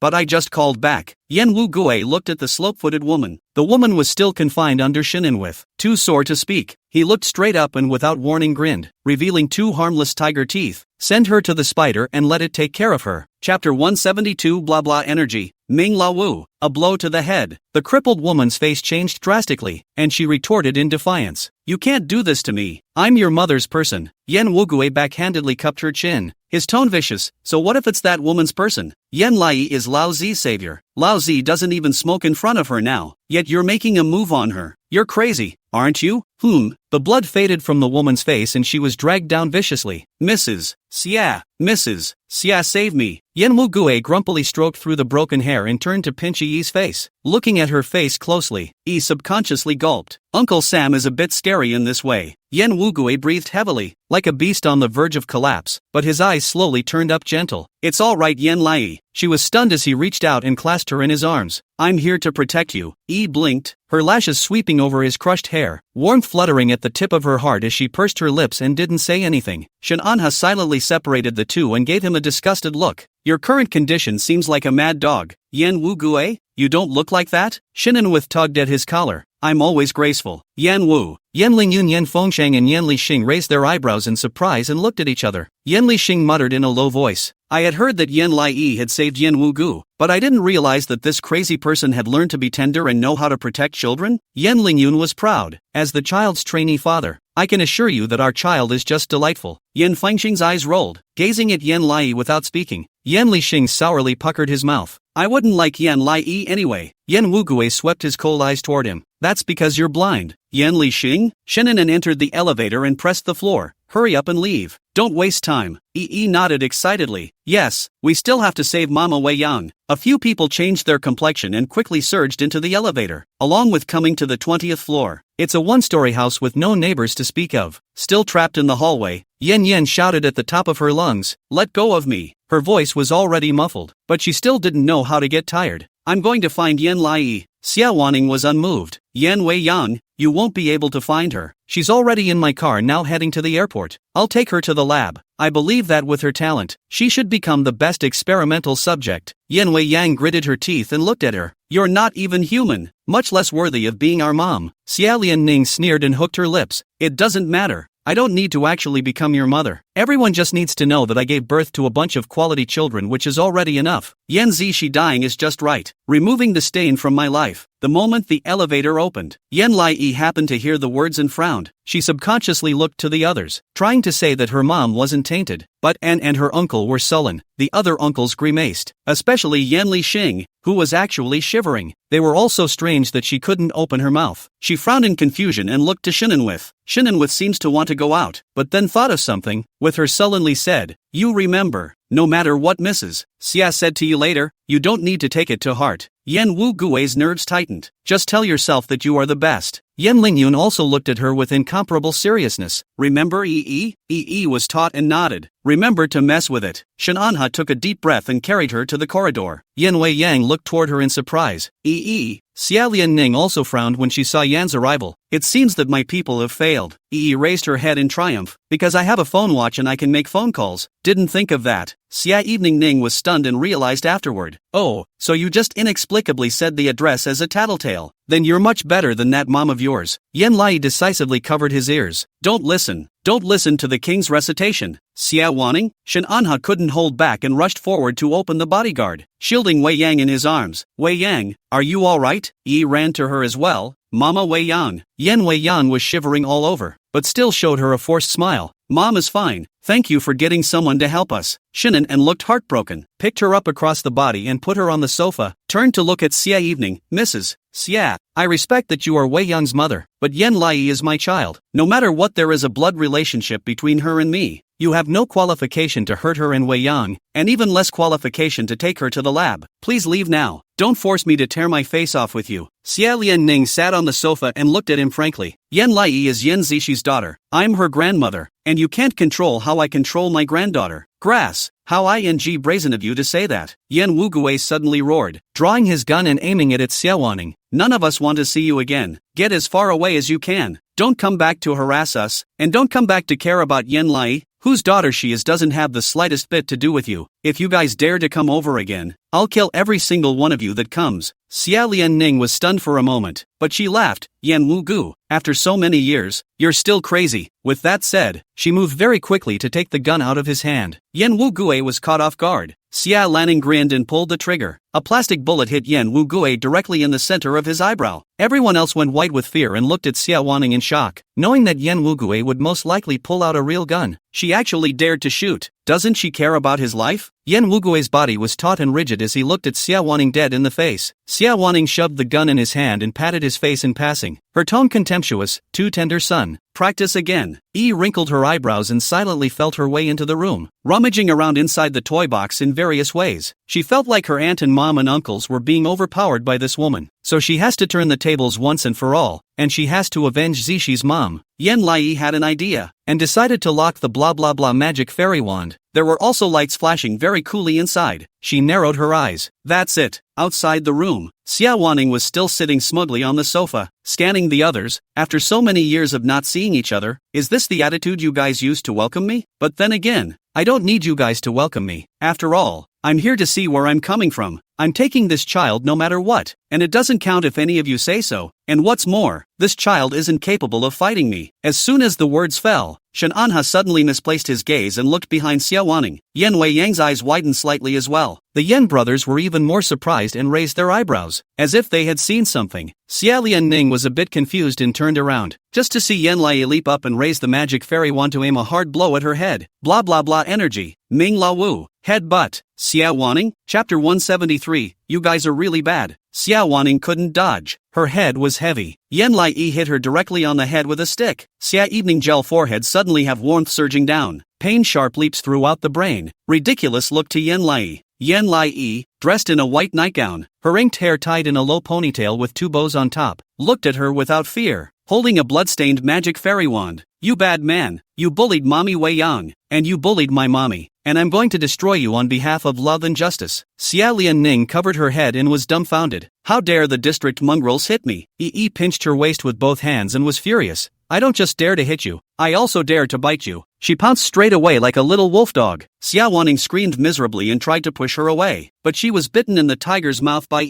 But I just called back. Yen Wugue looked at the slope-footed woman. The woman was still confined under Shinin with, too sore to speak. He looked straight up and without warning grinned, revealing 2 harmless tiger teeth. Send her to the spider and let it take care of her. Chapter 172 Blah blah energy. Ming La Wu, a blow to the head. The crippled woman's face changed drastically, and she retorted in defiance. You can't do this to me. I'm your mother's person. Yen Wugue backhandedly cupped her chin, his tone vicious. So what if it's that woman's person? Yen Lai is Lao Zi's savior. Lao Zi doesn't even smoke in front of her now, yet you're making a move on her. You're crazy, aren't you? The blood faded from the woman's face and she was dragged down viciously. Mrs. Xia, save me. Yen Wugue grumpily stroked through the broken hair and turned to pinch Yi's face. Looking at her face closely, Yi subconsciously gulped. Uncle Sam is a bit scary in this way. Yen Wugue breathed heavily, like a beast on the verge of collapse, but his eyes slowly turned up gentle. It's all right, Yen Lai. She was stunned as he reached out and clasped her in his arms. I'm here to protect you. Yi blinked, her lashes sweeping over his crushed hair, warmth fluttering at the tip of her heart as she pursed her lips and didn't say anything. Shin Anha silently separated the two and gave him a disgusted look. Your current condition seems like a mad dog. Yen Wugue, you don't look like that? Shininwith tugged at his collar. I'm always graceful. Yan Wu. Yan Lingyun, Yan Fengsheng and Yan Lixing raised their eyebrows in surprise and looked at each other. Yan Lixing muttered in a low voice. I had heard that Yan Lai had saved Yan Wugu, but I didn't realize that this crazy person had learned to be tender and know how to protect children. Yan Lingyun was proud. As the child's trainee father, I can assure you that our child is just delightful. Yan Fengxing's eyes rolled, gazing at Yan Lai without speaking. Yan Lixing sourly puckered his mouth. I wouldn't like Yan Lai anyway. Yan Wugue swept his cold eyes toward him. That's because you're blind. Yan Lixing? Shinanan entered the elevator and pressed the floor. Hurry up and leave. Don't waste time. Yi nodded excitedly. Yes, we still have to save Mama Wei Yang. A few people changed their complexion and quickly surged into the elevator, along with coming to the 20th floor. It's a one-story house with no neighbors to speak of. Still trapped in the hallway, Yen Yen shouted at the top of her lungs, let go of me. Her voice was already muffled, but she still didn't know how to get tired. I'm going to find Yan Lai. Xia Wanning was unmoved. Yan Wei Yang, you won't be able to find her. She's already in my car now heading to the airport. I'll take her to the lab. I believe that with her talent, she should become the best experimental subject. Yan Wei Yang gritted her teeth and looked at her. You're not even human, much less worthy of being our mom. Xia Lianning sneered and hooked her lips. It doesn't matter. I don't need to actually become your mother. Everyone just needs to know that I gave birth to a bunch of quality children, which is already enough. Yan Zishi dying is just right, removing the stain from my life. The moment the elevator opened, Yan Lai happened to hear the words and frowned. She subconsciously looked to the others, trying to say that her mom wasn't tainted, but Anne and her uncle were sullen. The other uncles grimaced, especially Yan Lixing, who was actually shivering. They were all so strange that she couldn't open her mouth. She frowned in confusion and looked to Shininwith. Shininwith seems to want to go out, but then thought of something, with her sullenly said, you remember, no matter what Mrs. Xia said to you later, you don't need to take it to heart. Yan Wugue's nerves tightened. Just tell yourself that you are the best. Yan Lingyun also looked at her with incomparable seriousness. Remember Yi? Yi was taut and nodded. Remember to mess with it. Shen Anha took a deep breath and carried her to the corridor. Yan Wei Yang looked toward her in surprise. Xia Lianning also frowned when she saw Yan's arrival. It seems that my people have failed. Yi raised her head in triumph. Because I have a phone watch and I can make phone calls. Didn't think of that. Xia Evening Ning was stunned and realized afterward. Oh, so you just inexplicably said the address as a tattletale. Then you're much better than that mom of yours. Yan Lai decisively covered his ears. Don't listen to the king's recitation. Xia Wanning? Shen Anha couldn't hold back and rushed forward to open the bodyguard, shielding Wei Yang in his arms. Wei Yang, are you alright? Yi ran to her as well. Mama Wei Yang. Yan Wei Yang was shivering all over, but still showed her a forced smile. Mom is fine, thank you for getting someone to help us. Shinan and looked heartbroken, picked her up across the body and put her on the sofa, turned to look at Xia Evening. Mrs. Xia, I respect that you are Wei Yang's mother, but Yan Lai is my child. No matter what, there is a blood relationship between her and me. You have no qualification to hurt her and Wei Yang, and even less qualification to take her to the lab. Please leave now. Don't force me to tear my face off with you. Xia Lianning sat on the sofa and looked at him frankly. Yan Lai is Yan Zixu's daughter. I'm her grandmother, and you can't control how I control my granddaughter. Grass, how ing brazen of you to say that. Yan Wugui suddenly roared, drawing his gun and aiming it at Xia Wanning. None of us want to see you again. Get as far away as you can. Don't come back to harass us, and don't come back to care about Yan Lai, whose daughter she is doesn't have the slightest bit to do with you. If you guys dare to come over again, I'll kill every single one of you that comes. Xia Lianning was stunned for a moment, but she laughed. Yan Wugu, after so many years, you're still crazy. With that said, she moved very quickly to take the gun out of his hand. Yan Wugue was caught off guard. Xia Lanning grinned and pulled the trigger. A plastic bullet hit Yan Wugue directly in the center of his eyebrow. Everyone else went white with fear and looked at Xia Wanning in shock, knowing that Yan Wugue would most likely pull out a real gun. She actually dared to shoot. Doesn't she care about his life? Yan Wugue's body was taut and rigid as he looked at Xia Wanning dead in the face. Xia Wanning shoved the gun in his hand and patted his face in passing, her tone contemptuous. Too tender, son. Practice again. Wrinkled her eyebrows and silently felt her way into the room, rummaging around inside the toy box in various ways. She felt like her aunt and mom and uncles were being overpowered by this woman, so she has to turn the tables once and for all, and she has to avenge Zishi's mom. Yan Lai had an idea, and decided to lock the blah blah blah magic fairy wand. There were also lights flashing very coolly inside. She narrowed her eyes. That's it. Outside the room, Xia Wanning was still sitting smugly on the sofa, scanning the others. After so many years of not seeing each other, is this the attitude you guys used to welcome me? But then again, I don't need you guys to welcome me. After all, I'm here to see where I'm coming from. I'm taking this child no matter what, and it doesn't count if any of you say so. And what's more, this child isn't capable of fighting me. As soon as the words fell, Shen Anha suddenly misplaced his gaze and looked behind Xia Wanning. Yan Wei Yang's eyes widened slightly as well. The Yan brothers were even more surprised and raised their eyebrows, as if they had seen something. Xia Lianning was a bit confused and turned around, just to see Yan Lai leap up and raise the magic fairy wand to aim a hard blow at her head. Blah blah blah energy. Ming La Wu. Headbutt. Xia Wanning? Chapter 173, you guys are really bad. Xia Wanning couldn't dodge. Her head was heavy. Yan Lai hit her directly on the head with a stick. Xia Evening Gel forehead suddenly have warmth surging down. Pain sharp leaps throughout the brain. Ridiculous look to Yan Lai. Yan Lai, dressed in a white nightgown, her inked hair tied in a low ponytail with two bows on top, looked at her without fear, holding a blood-stained magic fairy wand. You bad man, you bullied Mommy Wei Yang, and you bullied my mommy, and I'm going to destroy you on behalf of love and justice. Xia Lianning covered her head and was dumbfounded. How dare the district mongrels hit me? Pinched her waist with both hands and was furious. I don't just dare to hit you, I also dare to bite you. She pounced straight away like a little wolf dog. Xia Wanning screamed miserably and tried to push her away, but she was bitten in the tiger's mouth by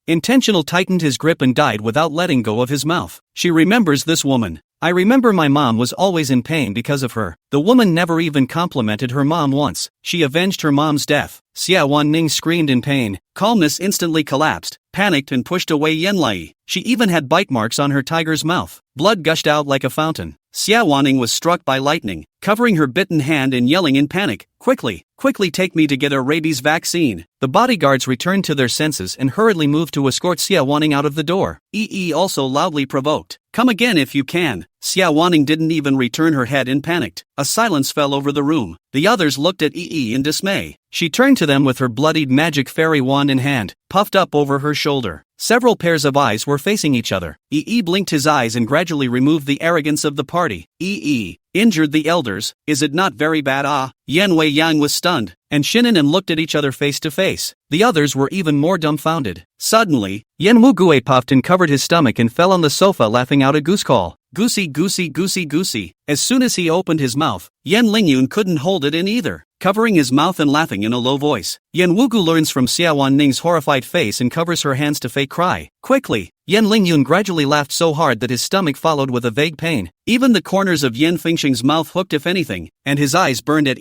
Intentional tightened his grip and died without letting go of his mouth. She remembers this woman. I remember my mom was always in pain because of her. The woman never even complimented her mom once. She avenged her mom's death. Xia Wanning screamed in pain. Calmness instantly collapsed, panicked and pushed away Yan Lai. She even had bite marks on her tiger's mouth. Blood gushed out like a fountain. Xia Wanning was struck by lightning, covering her bitten hand and yelling in panic, quickly take me to get a rabies vaccine. The bodyguards returned to their senses and hurriedly moved to escort Xia Wanning out of the door. Also loudly provoked. Come again if you can. Xia Wanning didn't even return her head and panicked. A silence fell over the room. The others looked at in dismay. She turned to them with her bloodied magic fairy wand in hand, puffed up over her shoulder. Several pairs of eyes were facing each other. Blinked his eyes and gradually removed the arrogance of the party. Injured the elders, is it not very bad? Yan Wei Yang was stunned, and Shinin and looked at each other face to face. The others were even more dumbfounded. Suddenly, Yan Wugue puffed and covered his stomach and fell on the sofa laughing out a goose call. Goosey goosey goosey goosey. As soon as he opened his mouth, Yan Lingyun couldn't hold it in either, covering his mouth and laughing in a low voice. Yan Wugu learns from Xia Wanning's horrified face and covers her hands to fake cry. Quickly, Yan Lingyun gradually laughed so hard that his stomach followed with a vague pain. Even the corners of Yan Fingxing's mouth hooked if anything, and his eyes burned at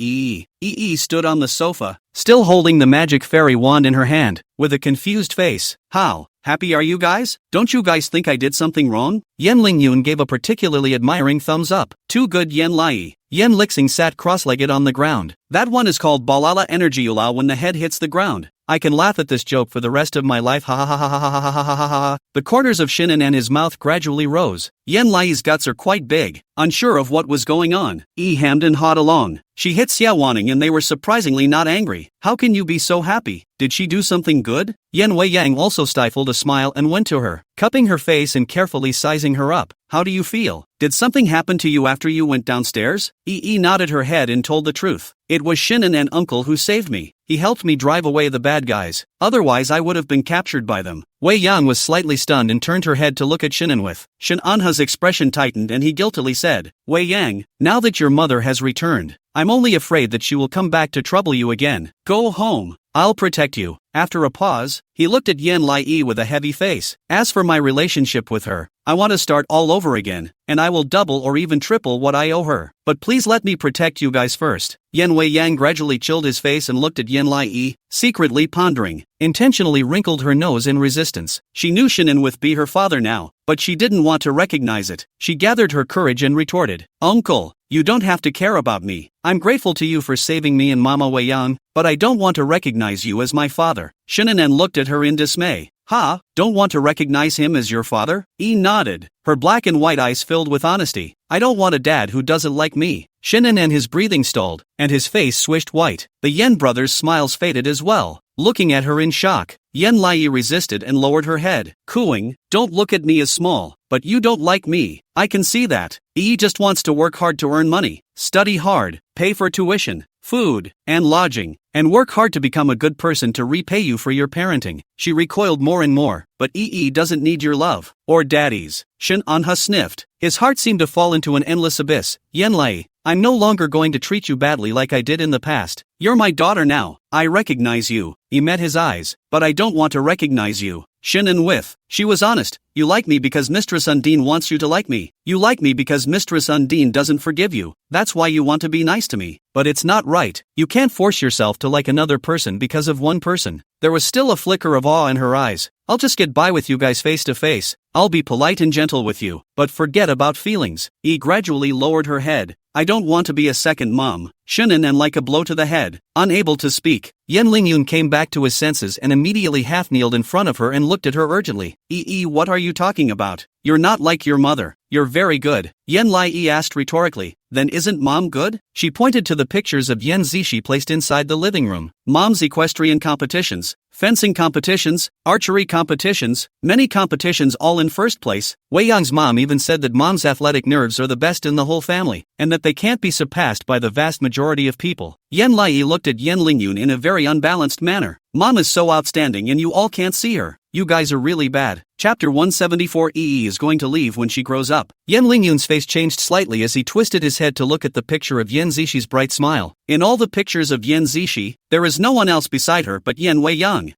stood on the sofa, still holding the magic fairy wand in her hand, with a confused face. How happy are you guys? Don't you guys think I did something wrong? Yan Lingyun gave a particularly admiring thumbs up. Too good Yan Lai. Yan Lixing sat cross-legged on the ground. That one is called Balala Energy Ula when the head hits the ground. I can laugh at this joke for the rest of my life, ha ha ha ha ha ha ha ha ha ha. The corners of Shinan and his mouth gradually rose. Yan Lai's guts are quite big, unsure of what was going on. Hemmed and hawed along. She hit Xiao Wanning and they were surprisingly not angry. How can you be so happy? Did she do something good? Yan Wei Yang also stifled a smile and went to her, cupping her face and carefully sizing her up. How do you feel? Did something happen to you after you went downstairs? Nodded her head and told the truth. It was Shinan and Uncle who saved me. He helped me drive away the bad guys. Otherwise I would have been captured by them. Wei Yang was slightly stunned and turned her head to look at Shinan with. Shin Anha's expression tightened and he guiltily said, Wei Yang, now that your mother has returned, I'm only afraid that she will come back to trouble you again. Go home. I'll protect you. After a pause, he looked at Yan Lai with a heavy face. As for my relationship with her, I want to start all over again, and I will double or even triple what I owe her. But please let me protect you guys first. Yan Wei Yang gradually chilled his face and looked at Yan Lai, secretly pondering. Intentionally wrinkled her nose in resistance. She knew Shinan would be her father now, but she didn't want to recognize it. She gathered her courage and retorted, Uncle, you don't have to care about me. I'm grateful to you for saving me and Mama Wei Yang, but I don't want to recognize you as my father. Shinan looked at her in dismay. Ha, don't want to recognize him as your father? Nodded. Her black and white eyes filled with honesty. I don't want a dad who doesn't like me. Shinan and his breathing stalled, and his face swished white. The Yen brothers' smiles faded as well, looking at her in shock. Yan Lai resisted and lowered her head, cooing, don't look at me as small, but you don't like me. I can see that. He just wants to work hard to earn money, study hard, pay for tuition, food, and lodging, and work hard to become a good person to repay you for your parenting. She recoiled more and more, but doesn't need your love, or daddy's. Shin Anha sniffed. His heart seemed to fall into an endless abyss. Yan Lai, I'm no longer going to treat you badly like I did in the past. You're my daughter now. I recognize you. He met his eyes, but I don't want to recognize you. Shinan with. She was honest. You like me because Mistress Undine wants you to like me. You like me because Mistress Undine doesn't forgive you. That's why you want to be nice to me. But it's not right. You can't force yourself to like another person because of one person. There was still a flicker of awe in her eyes. I'll just get by with you guys face to face. I'll be polite and gentle with you, but forget about feelings. He gradually lowered her head. I don't want to be a second mom. Shinan and like a blow to the head, unable to speak. Yan Lingyun came back to his senses and immediately half-kneeled in front of her and looked at her urgently. What are you talking about? You're not like your mother. You're very good. Yan Lai asked rhetorically. Then isn't mom good? She pointed to the pictures of Yan Zishi placed inside the living room. Mom's equestrian competitions, fencing competitions, archery competitions, many competitions all in first place. Wei Yang's mom even said that mom's athletic nerves are the best in the whole family, and that they can't be surpassed by the vast majority of people. Yan Lai looked at Yan Lingyun in a very unbalanced manner. Mom is so outstanding and you all can't see her. You guys are really bad. Chapter 174. Is going to leave when she grows up. Yan Lingyun's face changed slightly as he twisted his head to look at the picture of Yan Zishi's bright smile. In all the pictures of Yan Zishi, there is no one else beside her but Yan Wei Yang.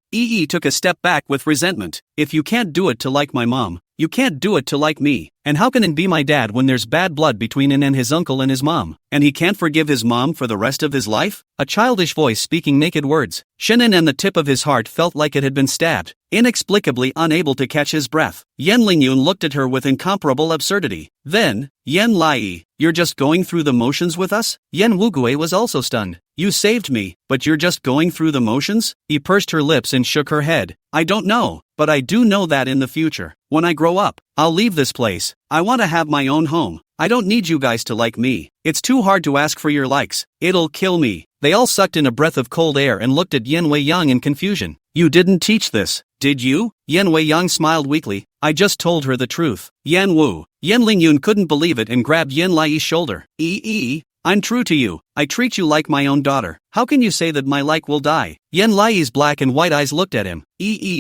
Took a step back with resentment. If you can't do it to like my mom, you can't do it to like me. And how can it be my dad when there's bad blood between him and his uncle and his mom? And he can't forgive his mom for the rest of his life? A childish voice speaking naked words. Shinan and the tip of his heart felt like it had been stabbed. Inexplicably unable to catch his breath, Yan Lingyun looked at her with incomparable absurdity. Then, Yan Lai, you're just going through the motions with us? Yan Wugue was also stunned. You saved me, but you're just going through the motions? He pursed her lips and shook her head. I don't know, but I do know that in the future, when I grow up, I'll leave this place. I want to have my own home. I don't need you guys to like me. It's too hard to ask for your likes. It'll kill me. They all sucked in a breath of cold air and looked at Yan Wei Yang in confusion. You didn't teach this, did you? Yan Wei Yang smiled weakly. I just told her the truth. Yan Wu. Yan Lingyun couldn't believe it and grabbed Yan Lai's shoulder. I'm true to you. I treat you like my own daughter. How can you say that my like will die? Yan Lai's black and white eyes looked at him.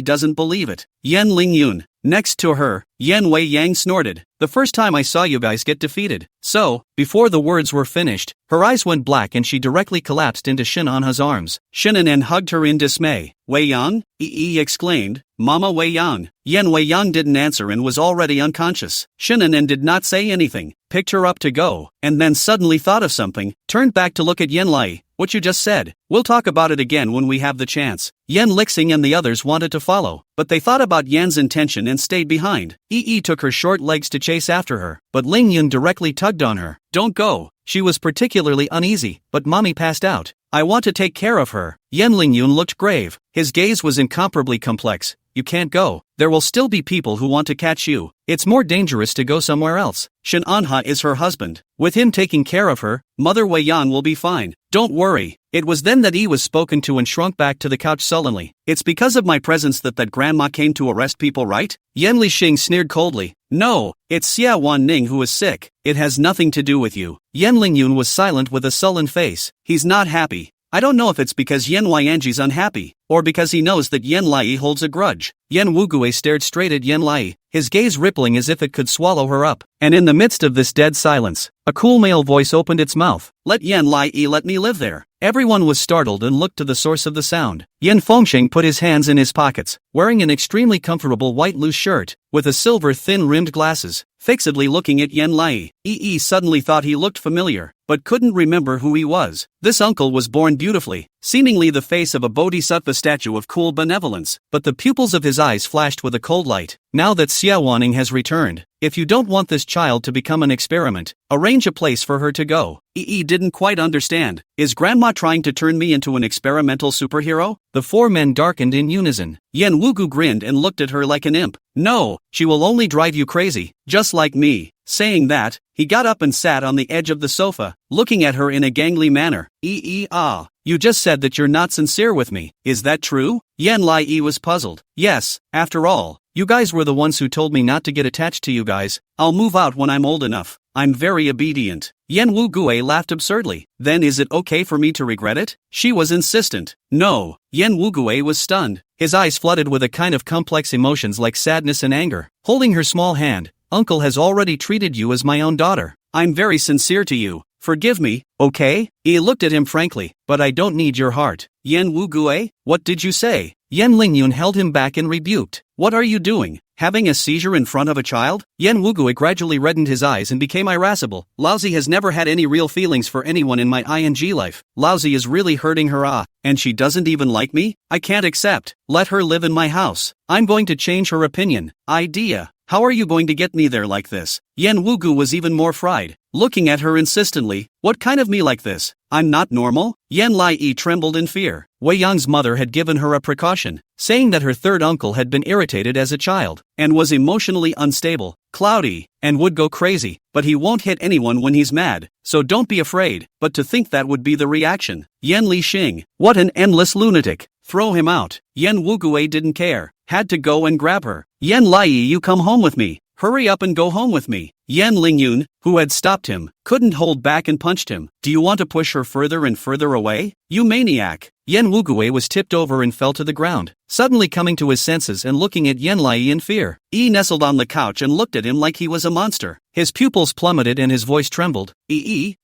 Doesn't believe it. Yan Lingyun. Next to her, Yan Wei Yang snorted. The first time I saw you guys get defeated. So, before the words were finished, her eyes went black and she directly collapsed into Shin Anha's arms. Shinan hugged her in dismay. Wei Yang? Exclaimed. Mama Wei Yang. Yan Wei Yang didn't answer and was already unconscious. Shinan did not say anything, picked her up to go, and then suddenly thought of something, turned back to look at Yan Lai. What you just said, we'll talk about it again when we have the chance. Yan Lixing and the others wanted to follow, but they thought about Yan's intention and stayed behind. Took her short legs to chase after her, but Ling Yun directly tugged on her. Don't go. She was particularly uneasy, but mommy passed out. I want to take care of her. Yan Lingyun looked grave. His gaze was incomparably complex. You can't go. There will still be people who want to catch you. It's more dangerous to go somewhere else. Shin Anha is her husband. With him taking care of her, Mother Wei Yan will be fine. Don't worry. It was then that Yi was spoken to and shrunk back to the couch sullenly. It's because of my presence that grandma came to arrest people, right? Yan Lixing sneered coldly. No, it's Xia Wanning who is sick. It has nothing to do with you. Yan Lingyun was silent with a sullen face. He's not happy. I don't know if it's because Yan Huiyanji's unhappy, or because he knows that Yan Lai holds a grudge. Yan Wugui stared straight at Yan Lai, his gaze rippling as if it could swallow her up. And in the midst of this dead silence, a cool male voice opened its mouth. Let Yan Lai let me live there. Everyone was startled and looked to the source of the sound. Yan Fengsheng put his hands in his pockets, wearing an extremely comfortable white loose shirt, with a silver thin-rimmed glasses, fixedly looking at Yan Lai. Yi suddenly thought he looked familiar, but couldn't remember who he was. This uncle was born beautifully, seemingly the face of a bodhisattva statue of cool benevolence, but the pupils of his eyes flashed with a cold light. Now that Xia Wanning has returned, if you don't want this child to become an experiment, arrange a place for her to go. Yi didn't quite understand. Is grandma trying to turn me into an experimental superhero? The four men darkened in unison. Yan Wugu grinned and looked at her like an imp. No, she will only drive you crazy, just like me. Saying that, he got up and sat on the edge of the sofa, looking at her in a gangly manner. You just said that you're not sincere with me. Is that true? Yan Lai was puzzled. Yes, after all, you guys were the ones who told me not to get attached to you guys. I'll move out when I'm old enough. I'm very obedient. Yan Wugue laughed absurdly. Then is it okay for me to regret it? She was insistent. No. Yan Wugue was stunned. His eyes flooded with a kind of complex emotions like sadness and anger. Holding her small hand, Uncle has already treated you as my own daughter. I'm very sincere to you. Forgive me, okay? He looked at him frankly. But I don't need your heart. Yan Wugue, what did you say? Yan Lingyun held him back and rebuked. What are you doing? Having a seizure in front of a child? Yan Wugue gradually reddened his eyes and became irascible. Laozi has never had any real feelings for anyone in my ing life. Laozi is really hurting her and she doesn't even like me? I can't accept. Let her live in my house. I'm going to change her opinion. Idea. How are you going to get me there like this? Yan Wugu was even more fried, looking at her insistently. What kind of me like this? I'm not normal? Yan Lai trembled in fear. Wei Yang's mother had given her a precaution, saying that her third uncle had been irritated as a child, and was emotionally unstable, cloudy, and would go crazy, but he won't hit anyone when he's mad, so don't be afraid. But to think that would be the reaction. Yan Lixing, what an endless lunatic. Throw him out. Yan Wugue didn't care, had to go and grab her. Yan Lai, you come home with me. Hurry up and go home with me. Yan Lingyun, who had stopped him, couldn't hold back and punched him. Do you want to push her further and further away? You maniac. Yan Wugue was tipped over and fell to the ground, suddenly coming to his senses and looking at Yan Lai in fear. He nestled on the couch and looked at him like he was a monster. His pupils plummeted and his voice trembled. He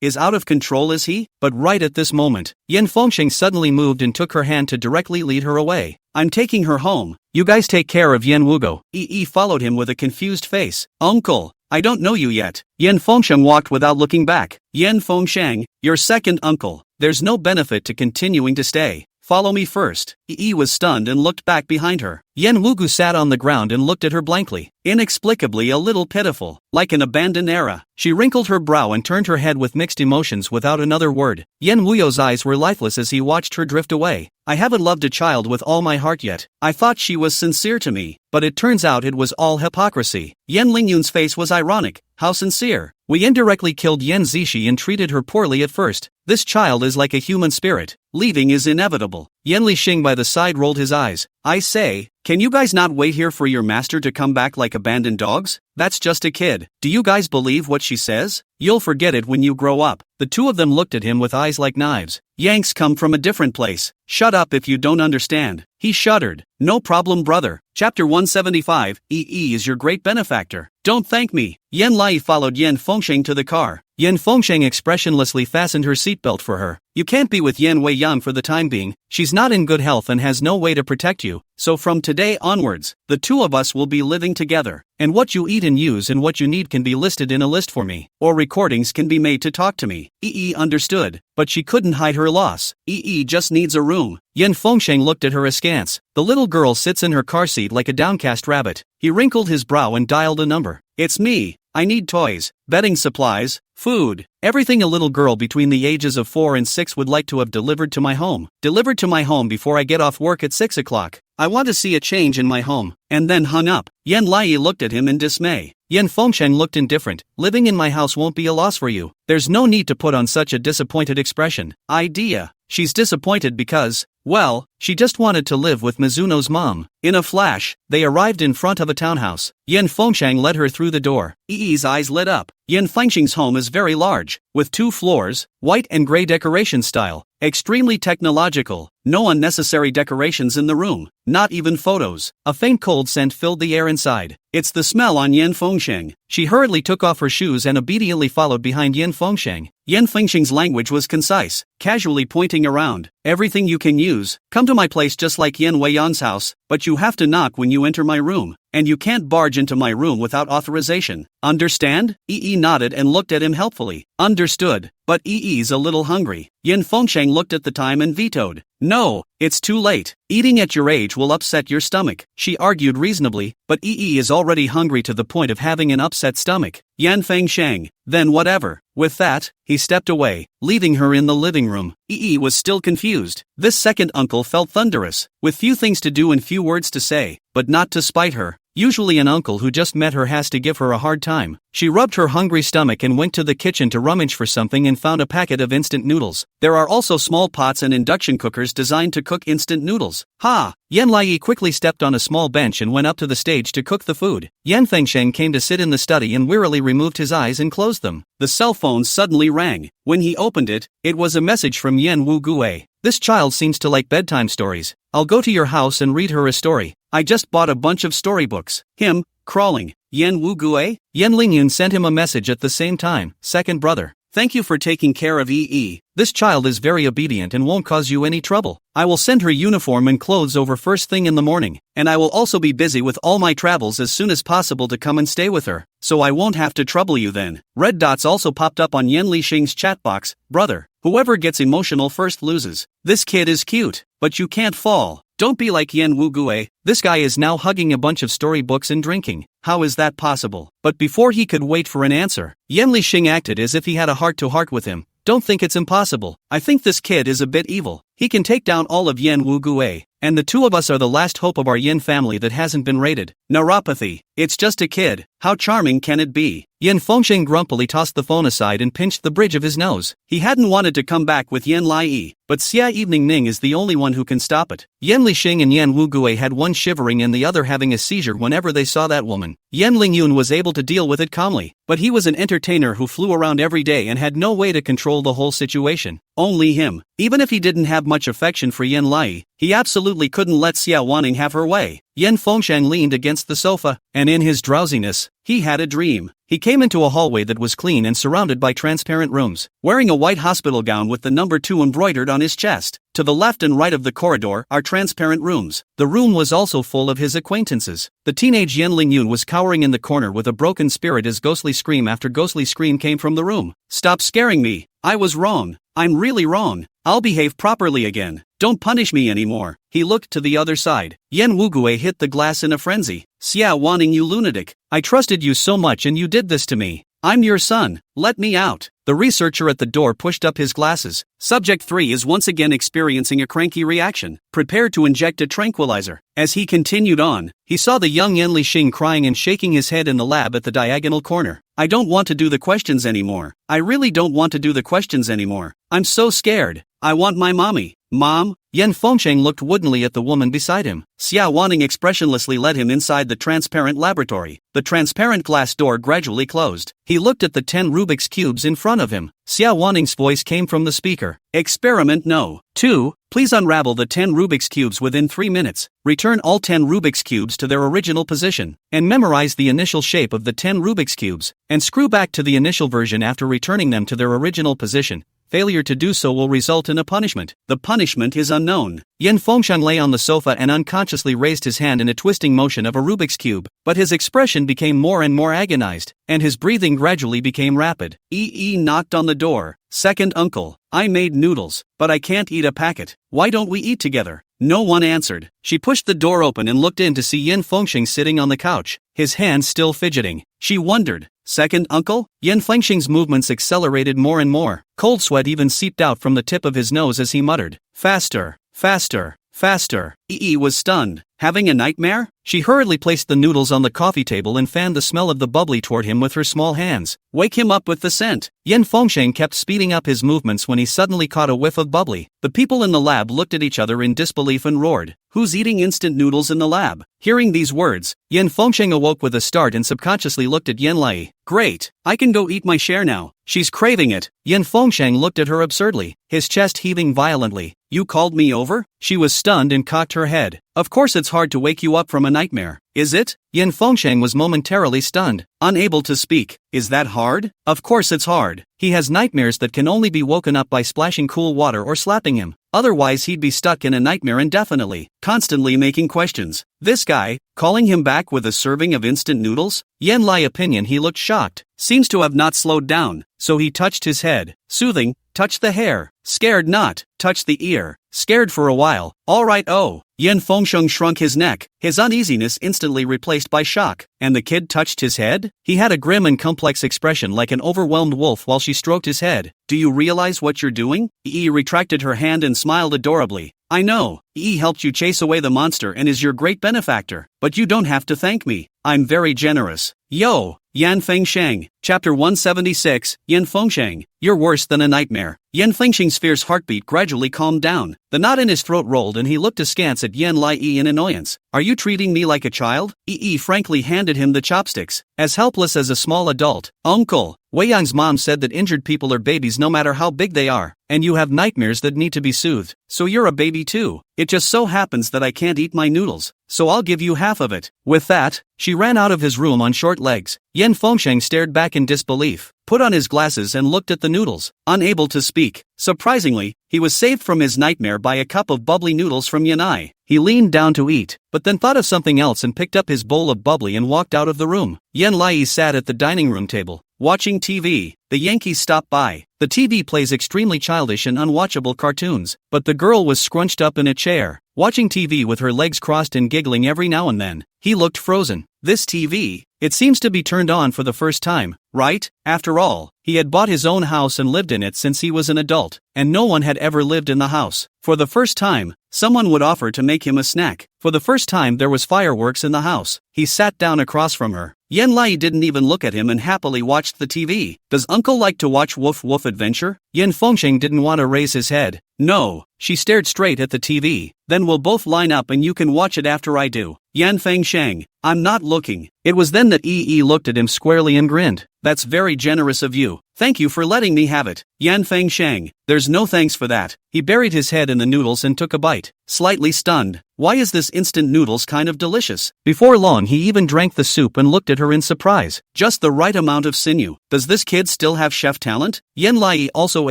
is out of control, is he? But right at this moment, Yan Fengsheng suddenly moved and took her hand to directly lead her away. I'm taking her home. You guys take care of Yan Wugo. Followed him with a confused face. Uncle, I don't know you yet. Yan Fengsheng walked without looking back. Yan Fengsheng, your second uncle. There's no benefit to continuing to stay. Follow me first. Was stunned and looked back behind her. Yan Wugu sat on the ground and looked at her blankly, inexplicably a little pitiful, like an abandoned era. She wrinkled her brow and turned her head with mixed emotions without another word. Yan Wuyo's eyes were lifeless as he watched her drift away. I haven't loved a child with all my heart yet. I thought she was sincere to me, but it turns out it was all hypocrisy. Yan Lingyun's face was ironic. How sincere? We indirectly killed Yan Zishi and treated her poorly at first. This child is like a human spirit. Leaving is inevitable. Yan Lixing by the side rolled his eyes. I say, can you guys not wait here for your master to come back like abandoned dogs? That's just a kid. Do you guys believe what she says? You'll forget it when you grow up. The two of them looked at him with eyes like knives. Yanks come from a different place. Shut up if you don't understand. He shuddered. No problem, brother. Chapter 175, is your great benefactor. Don't thank me. Yan Lai followed Yan Fengsheng to the car. Yan Fengsheng expressionlessly fastened her seatbelt for her. You can't be with Yan Wei Yang for the time being. She's not in good health and has no way to protect you. So from today onwards, the two of us will be living together. And what you eat and use and what you need can be listed in a list for me. Or recordings can be made to talk to me. Understood. But she couldn't hide her loss. Just needs a room. Yan Fengsheng looked at her askance. The little girl sits in her car seat like a downcast rabbit. He wrinkled his brow and dialed a number. It's me. I need toys, bedding supplies, food, everything a little girl between the ages of 4 and 6 would like to have delivered to my home. Delivered to my home before I get off work at 6 o'clock. I want to see a change in my home. And then hung up. Yan Lai looked at him in dismay. Yan Fengsheng looked indifferent. Living in my house won't be a loss for you. There's no need to put on such a disappointed expression. Idea. She's disappointed because, well, she just wanted to live with Mizuno's mom. In a flash, they arrived in front of a townhouse. Yan Fengsheng led her through the door. Yi's eyes lit up. Yan Fengsheng's home is very large, with 2 floors, white and gray decoration style. Extremely technological. No unnecessary decorations in the room. Not even photos. A faint cold scent filled the air inside. It's the smell on Yan Fengsheng. She hurriedly took off her shoes and obediently followed behind Yan Fengsheng. Yan Fengsheng's language was concise, casually pointing around. Everything you can use. Come to my place just like Yan Weiyan's house, but you have to knock when you enter my room. And you can't barge into my room without authorization. Understand? Yi nodded and looked at him helpfully. Understood. But Yi's a little hungry. Yan Fengsheng looked at the time and vetoed. No, it's too late. Eating at your age will upset your stomach. She argued reasonably, but Yi is already hungry to the point of having an upset stomach. Yan Fengsheng, then whatever. With that, he stepped away, leaving her in the living room. Yi was still confused. This second uncle felt thunderous, with few things to do and few words to say, but not to spite her. Usually an uncle who just met her has to give her a hard time. She rubbed her hungry stomach and went to the kitchen to rummage for something and found a packet of instant noodles. There are also small pots and induction cookers designed to cook instant noodles. Ha! Yan Lai quickly stepped on a small bench and went up to the stage to cook the food. Yan Fengsheng came to sit in the study and wearily removed his eyes and closed them. The cell phone suddenly rang. When he opened it, it was a message from Yan Wugue. This child seems to like bedtime stories. I'll go to your house and read her a story. I just bought a bunch of storybooks. Him, crawling. Yan Wugue? Yan Lingyun sent him a message at the same time. Second brother. Thank you for taking care of Yi. This child is very obedient and won't cause you any trouble. I will send her uniform and clothes over first thing in the morning, and I will also be busy with all my travels as soon as possible to come and stay with her, so I won't have to trouble you then. Red dots also popped up on Yan Lixing's chat box. Brother, whoever gets emotional first loses. This kid is cute, but you can't fall. Don't be like Yan Wugue. This guy is now hugging a bunch of storybooks and drinking. How is that possible? But before he could wait for an answer, Yan Lixing acted as if he had a heart-to-heart with him. Don't think it's impossible. I think this kid is a bit evil. He can take down all of Yan Wugue, and the two of us are the last hope of our Yin family that hasn't been raided. Neuropathy. It's just a kid. How charming can it be? Yan Fengsheng grumpily tossed the phone aside and pinched the bridge of his nose. He hadn't wanted to come back with Yan Lai, but Xia Evening Ning is the only one who can stop it. Yan Lixing and Yan Wugue had one shivering and the other having a seizure whenever they saw that woman. Yan Lingyun was able to deal with it calmly, but he was an entertainer who flew around every day and had no way to control the whole situation. Only him. Even if he didn't have much affection for Yan Lai, he absolutely couldn't let Xia Wanning have her way. Yan Fengsheng leaned against the sofa, and in his drowsiness, he had a dream. He came into a hallway that was clean and surrounded by transparent rooms, wearing a white hospital gown with the number 2 embroidered on his chest. To the left and right of the corridor are transparent rooms. The room was also full of his acquaintances. The teenage Yan Lingyun was cowering in the corner with a broken spirit as ghostly scream after ghostly scream came from the room. Stop scaring me. I was wrong. I'm really wrong. I'll behave properly again. Don't punish me anymore. He looked to the other side. Yan Wugue hit the glass in a frenzy. Xia Wanning, you lunatic. I trusted you so much and you did this to me. I'm your son. Let me out. The researcher at the door pushed up his glasses. Subject 3 is once again experiencing a cranky reaction. Prepare to inject a tranquilizer. As he continued on, he saw the young Yan Lixing crying and shaking his head in the lab at the diagonal corner. I don't want to do the questions anymore. I really don't want to do the questions anymore. I'm so scared. I want my mommy. Mom? Yan Fengsheng looked woodenly at the woman beside him. Xia Wanning expressionlessly led him inside the transparent laboratory. The transparent glass door gradually closed. He looked at the 10 Rubik's cubes in front of him. Xia Wanning's voice came from the speaker. Experiment no. 2. Please unravel the 10 Rubik's cubes within 3 minutes. Return all 10 Rubik's cubes to their original position, and memorize the initial shape of the 10 Rubik's cubes, and screw back to the initial version after returning them to their original position. Failure to do so will result in a punishment. The punishment is unknown. Yan Fengsheng lay on the sofa and unconsciously raised his hand in a twisting motion of a Rubik's cube, but his expression became more and more agonized, and his breathing gradually became rapid. Knocked on the door. Second uncle, I made noodles, but I can't eat a packet. Why don't we eat together? No one answered. She pushed the door open and looked in to see Yin Fengxing sitting on the couch, his hands still fidgeting. She wondered, second uncle? Yin Fengxing's movements accelerated more and more. Cold sweat even seeped out from the tip of his nose as he muttered, faster, faster, faster. Yi was stunned. Having a nightmare? She hurriedly placed the noodles on the coffee table and fanned the smell of the bubbly toward him with her small hands. Wake him up with the scent. Yin Fengxing kept speeding up his movements when he suddenly caught a whiff of bubbly. The people in the lab looked at each other in disbelief and roared, "Who's eating instant noodles in the lab?" Hearing these words, Yin Fengxing awoke with a start and subconsciously looked at Yin Lai. Great, I can go eat my share now. She's craving it. Yin Fengxing looked at her absurdly, his chest heaving violently. You called me over? She was stunned and cocked her head. Of course it's hard to wake you up from a nightmare, is it? Yin Fengxing was momentarily stunned, unable to speak. Is that hard? Of course it's hard. He has nightmares that can only be woken up by splashing cool water or slapping him. Otherwise he'd be stuck in a nightmare indefinitely, constantly making questions. This guy, calling him back with a serving of instant noodles? Yen Lai opinion he looked shocked, seems to have not slowed down, so he touched his head, soothing, touch the hair, scared not, touch the ear, scared for a while, alright oh. Yin Fengxing shrunk his neck, his uneasiness instantly replaced by shock. And the kid touched his head? He had a grim and complex expression like an overwhelmed wolf while she stroked his head. Do you realize what you're doing? Yi retracted her hand and smiled adorably. I know, Yi helped you chase away the monster and is your great benefactor, but you don't have to thank me. I'm very generous. Yo! Yan Fengxiang, Chapter 176, Yin Fengxing, you're worse than a nightmare. Yin Fengxing's fierce heartbeat gradually calmed down. The knot in his throat rolled and he looked askance at Yen Lai in annoyance. Are you treating me like a child? Yi frankly handed him the chopsticks, as helpless as a small adult. Uncle, Wei Yang's mom said that injured people are babies no matter how big they are, and you have nightmares that need to be soothed, so you're a baby too. It just so happens that I can't eat my noodles, so I'll give you half of it. With that, she ran out of his room on short legs. Yin Fengxing stared back in disbelief, put on his glasses and looked at the noodles, unable to speak. Surprisingly, he was saved from his nightmare by a cup of bubbly noodles from Yanai. He leaned down to eat, but then thought of something else and picked up his bowl of bubbly and walked out of the room. Yen Lai sat at the dining room table, watching TV. The Yankees stopped by. The TV plays extremely childish and unwatchable cartoons, but the girl was scrunched up in a chair, watching TV with her legs crossed and giggling every now and then. He looked frozen. This TV, it seems to be turned on for the first time, right? After all, he had bought his own house and lived in it since he was an adult, and no one had ever lived in the house. For the first time, someone would offer to make him a snack. For the first time there was fireworks in the house. He sat down across from her. Yen Lai didn't even look at him and happily watched the TV. Does uncle like to watch Woof Woof Adventure? Yin Fengxing didn't want to raise his head. No, she stared straight at the TV. Then we'll both line up and you can watch it after I do. Yan Fengxiang, I'm not looking. It was then that Yi looked at him squarely and grinned. That's very generous of you. Thank you for letting me have it. Yan Fengxiang, there's no thanks for that. He buried his head in the noodles and took a bite, slightly stunned. Why is this instant noodles kind of delicious? Before long he even drank the soup and looked at her in surprise. Just the right amount of sinew. Does this kid still have chef talent? Yen Lai also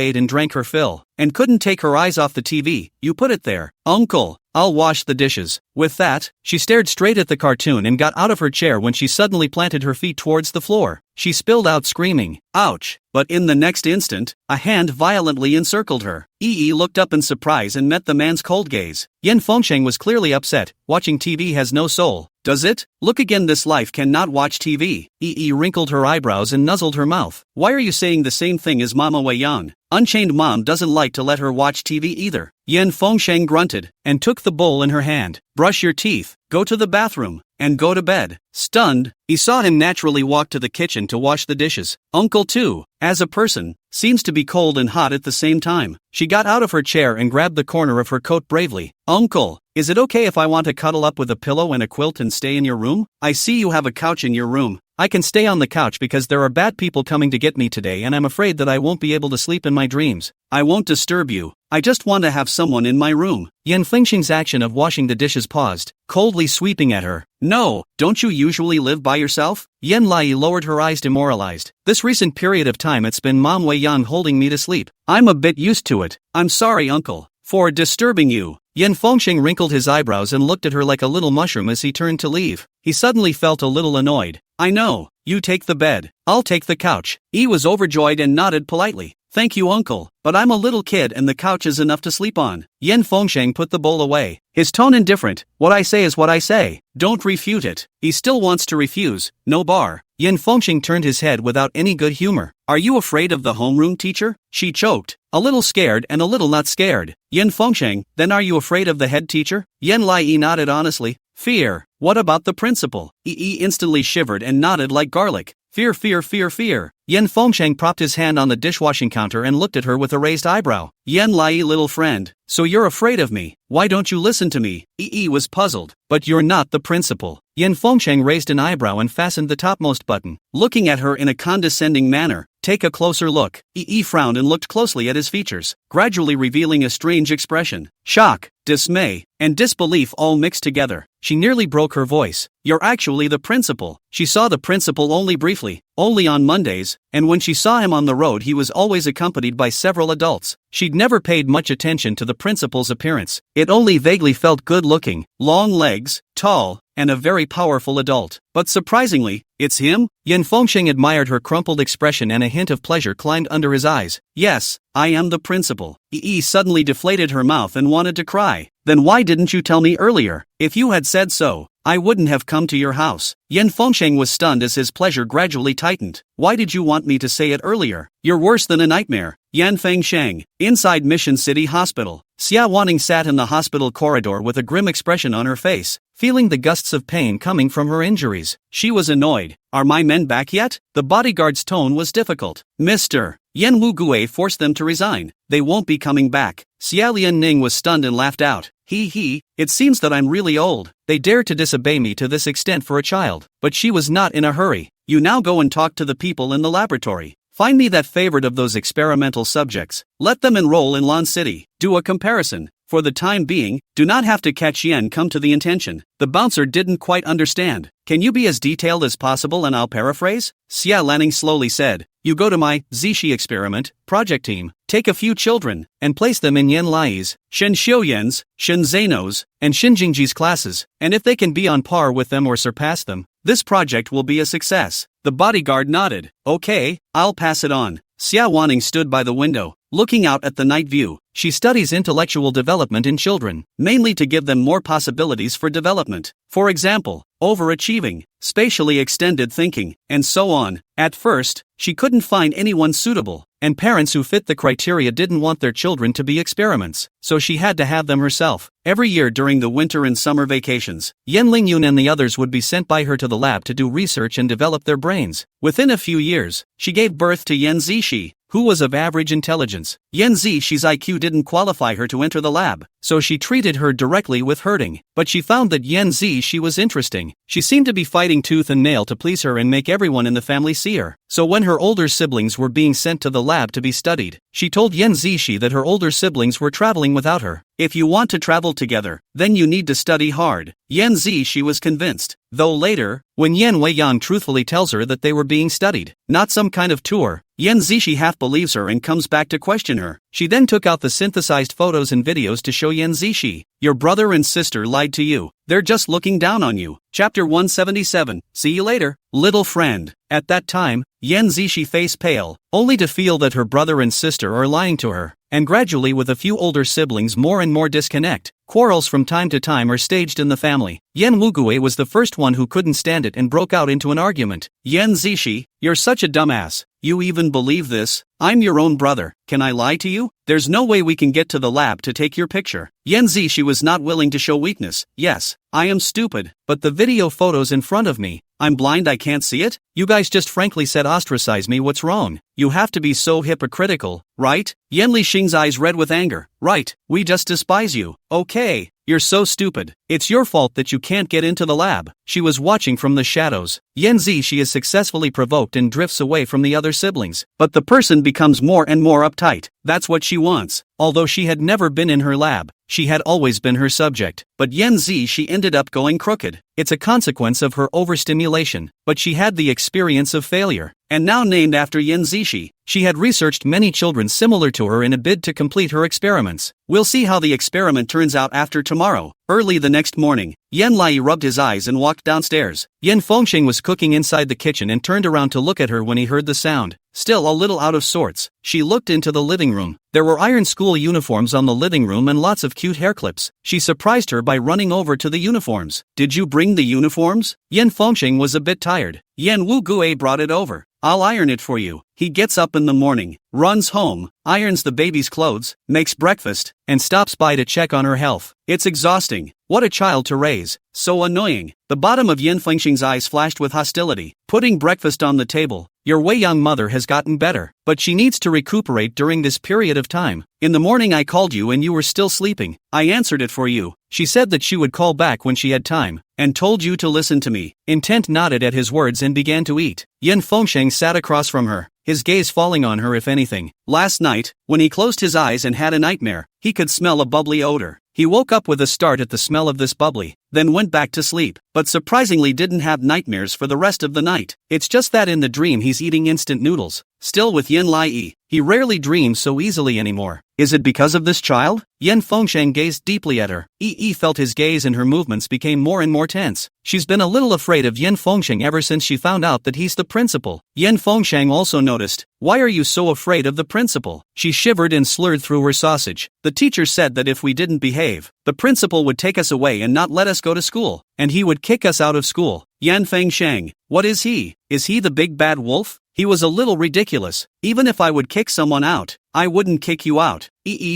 ate and drank her fill, and couldn't take her eyes off the TV. You put it there. Uncle, I'll wash the dishes. With that, she stared straight at the cartoon and got out of her chair when she suddenly planted her feet towards the floor. She spilled out screaming, ouch, but in the next instant, a hand violently encircled her. Yi looked up in surprise and met the man's cold gaze. Yin Fengxiang was clearly upset. Watching TV has no soul, does it? Look again, this life cannot watch TV. Yi wrinkled her eyebrows and nuzzled her mouth. Why are you saying the same thing as Mama Wei Yang? Unchained mom doesn't like to let her watch TV either. Yin Fengxiang grunted, and took the bowl in her hand. Brush your teeth, go to the bathroom, and go to bed. Stunned, he saw him naturally walk to the kitchen to wash the dishes. Uncle too, as a person, seems to be cold and hot at the same time. She got out of her chair and grabbed the corner of her coat bravely. Uncle, is it okay if I want to cuddle up with a pillow and a quilt and stay in your room? I see you have a couch in your room. I can stay on the couch because there are bad people coming to get me today and I'm afraid that I won't be able to sleep in my dreams. I won't disturb you. I just want to have someone in my room. Yin Fengxing's action of washing the dishes paused, coldly sweeping at her. No, don't you usually live by yourself? Yen Lai lowered her eyes demoralized. This recent period of time it's been Mom Wei Yan holding me to sleep. I'm a bit used to it. I'm sorry, uncle, for disturbing you. Yin Fengxing wrinkled his eyebrows and looked at her like a little mushroom as he turned to leave. He suddenly felt a little annoyed. I know, you take the bed, I'll take the couch. He was overjoyed and nodded politely. "Thank you, uncle, but I'm a little kid and the couch is enough to sleep on." Yan Fengsheng put the bowl away, his tone indifferent. "What I say is what I say. Don't refute it." He still wants to refuse, no bar. Yan Fengsheng turned his head without any good humor. "Are you afraid of the homeroom teacher?" She choked, a little scared and a little not scared. "Yan Fengsheng, then are you afraid of the head teacher?" Yan Lai nodded honestly. "Fear. What about the principal?" Yi instantly shivered and nodded like garlic. "Fear, fear, fear, fear." Yan Fengsheng propped his hand on the dishwashing counter and looked at her with a raised eyebrow. "Yan Lai, little friend, so you're afraid of me. Why don't you listen to me?" Yi was puzzled. "But you're not the principal." Yan Fengsheng raised an eyebrow and fastened the topmost button, looking at her in a condescending manner. "Take a closer look." Yi frowned and looked closely at his features, gradually revealing a strange expression. Shock, dismay, and disbelief all mixed together. She nearly broke her voice. "You're actually the principal." She saw the principal only briefly, only on Mondays, and when she saw him on the road he was always accompanied by several adults. She'd never paid much attention to the principal's appearance. It only vaguely felt good-looking, long legs, tall, and a very powerful adult. But surprisingly, it's him? Yan Fengsheng admired her crumpled expression and a hint of pleasure climbed under his eyes. "Yes, I am the principal." Yi suddenly deflated her mouth and wanted to cry. "Then why didn't you tell me earlier? If you had said so, I wouldn't have come to your house." Yan Fengsheng was stunned as his pleasure gradually tightened. "Why did you want me to say it earlier? You're worse than a nightmare." Yan Fengsheng, inside Mission City Hospital. Xia Wanning sat in the hospital corridor with a grim expression on her face, feeling the gusts of pain coming from her injuries. She was annoyed. "Are my men back yet?" The bodyguard's tone was difficult. "Mr. Yan Wugue forced them to resign. They won't be coming back." Xia Lianning was stunned and laughed out. It seems that I'm really old. They dared to disobey me to this extent for a child." But she was not in a hurry. "You now go and talk to the people in the laboratory. Find me that favorite of those experimental subjects. Let them enroll in Lan City. Do a comparison. For the time being, do not have to catch Yen come to the intention." The bouncer didn't quite understand. "Can you be as detailed as possible and I'll paraphrase?" Xia Lanning slowly said. "You go to my Zishi experiment project team, take a few children, and place them in Yan Lai's, Shen Xiuyan's, Shen Zeno's, and Shin Jingji's classes, and if they can be on par with them or surpass them, this project will be a success." The bodyguard nodded. "Okay, I'll pass it on." Xia Wanning stood by the window, looking out at the night view. She studies intellectual development in children, mainly to give them more possibilities for development. For example, overachieving, spatially extended thinking, and so on. At first, she couldn't find anyone suitable, and parents who fit the criteria didn't want their children to be experiments, so she had to have them herself. Every year during the winter and summer vacations, Yan Lingyun and the others would be sent by her to the lab to do research and develop their brains. Within a few years, she gave birth to Yan Zishi, who was of average intelligence. Yan Zishi's IQ didn't qualify her to enter the lab, so she treated her directly with herding. But she found that Yan Zishi was interesting. She seemed to be fighting tooth and nail to please her and make everyone in the family see her. So when her older siblings were being sent to the lab to be studied, she told Yan Zishi that her older siblings were traveling without her. "If you want to travel together, then you need to study hard." Yan Zishi was convinced, though later, when Yan Weiyang truthfully tells her that they were being studied, not some kind of tour, Yan Zishi half believes her and comes back to question her. She then took out the synthesized photos and videos to show Yan Zishi. "Your brother and sister lied to you. They're just looking down on you." Chapter 177. See you later, little friend. At that time, Yan Zishi faced pale, only to feel that her brother and sister are lying to her, and gradually with a few older siblings more and more disconnect. Quarrels from time to time are staged in the family. Yan Wugue was the first one who couldn't stand it and broke out into an argument. "Yan Zishi, you're such a dumbass. You even believe this? I'm your own brother. Can I lie to you? There's no way we can get to the lab to take your picture." Yan Zishi was not willing to show weakness. "Yes, I am stupid, but the video photo's in front of me. I'm blind, I can't see it? You guys just frankly said ostracize me, what's wrong? You have to be so hypocritical, right?" Yan Lixing's eyes red with anger. "Right, we just despise you. Okay, you're so stupid. It's your fault that you can't get into the lab." She was watching from the shadows. Yan Zishi is successfully provoked and drifts away from the other siblings, but the person becomes more and more uptight. That's what she wants. Although she had never been in her lab, she had always been her subject. But Yan Zishi ended up going crooked. It's a consequence of her overstimulation, but she had the experience of failure. And now named after Yan Zishi, she had researched many children similar to her in a bid to complete her experiments. We'll see how the experiment turns out after tomorrow. Early the next morning, Yan Lai rubbed his eyes and walked downstairs. Yan Fengsheng was cooking inside the kitchen and turned around to look at her when he heard the sound. still a little out of sorts. She looked into the living room. There were iron school uniforms on the living room and lots of cute hair clips. She surprised her by running over to the uniforms. "Did you bring the uniforms?" Yan Fengsheng was a bit tired. Yan Wu Gue brought it over. "I'll iron it for you." He gets up in the morning, runs home, irons the baby's clothes, makes breakfast, and stops by to check on her health. It's exhausting. What a child to raise. So annoying. The bottom of Yan Fengsheng's eyes flashed with hostility. Putting breakfast on the table. Your Wei young mother has gotten better, but she needs to recuperate during this period of time. In the morning I called you and you were still sleeping. I answered it for you. She said that she would call back when she had time, and told you to listen to me. Intent nodded at his words and began to eat. Yan Fengsheng sat across from her, his gaze falling on her if anything. Last night, when he closed his eyes and had a nightmare, he could smell a bubbly odor. He woke up with a start at the smell of this bubbly, then went back to sleep, but surprisingly didn't have nightmares for the rest of the night. It's just that in the dream he's eating instant noodles. Still with Yin Lai, he rarely dreams so easily anymore. Is it because of this child? Yan Fengsheng gazed deeply at her. Felt his gaze and her movements became more and more tense. She's been a little afraid of Yan Fengsheng ever since she found out that he's the principal. Yan Fengsheng also noticed. Why are you so afraid of the principal? She shivered and slurred through her sausage. The teacher said that if we didn't behave, the principal would take us away and not let us go to school, and he would kick us out of school. Yan Fengsheng, what is he? Is he the big bad wolf? He was a little ridiculous. Even if I would kick someone out, I wouldn't kick you out.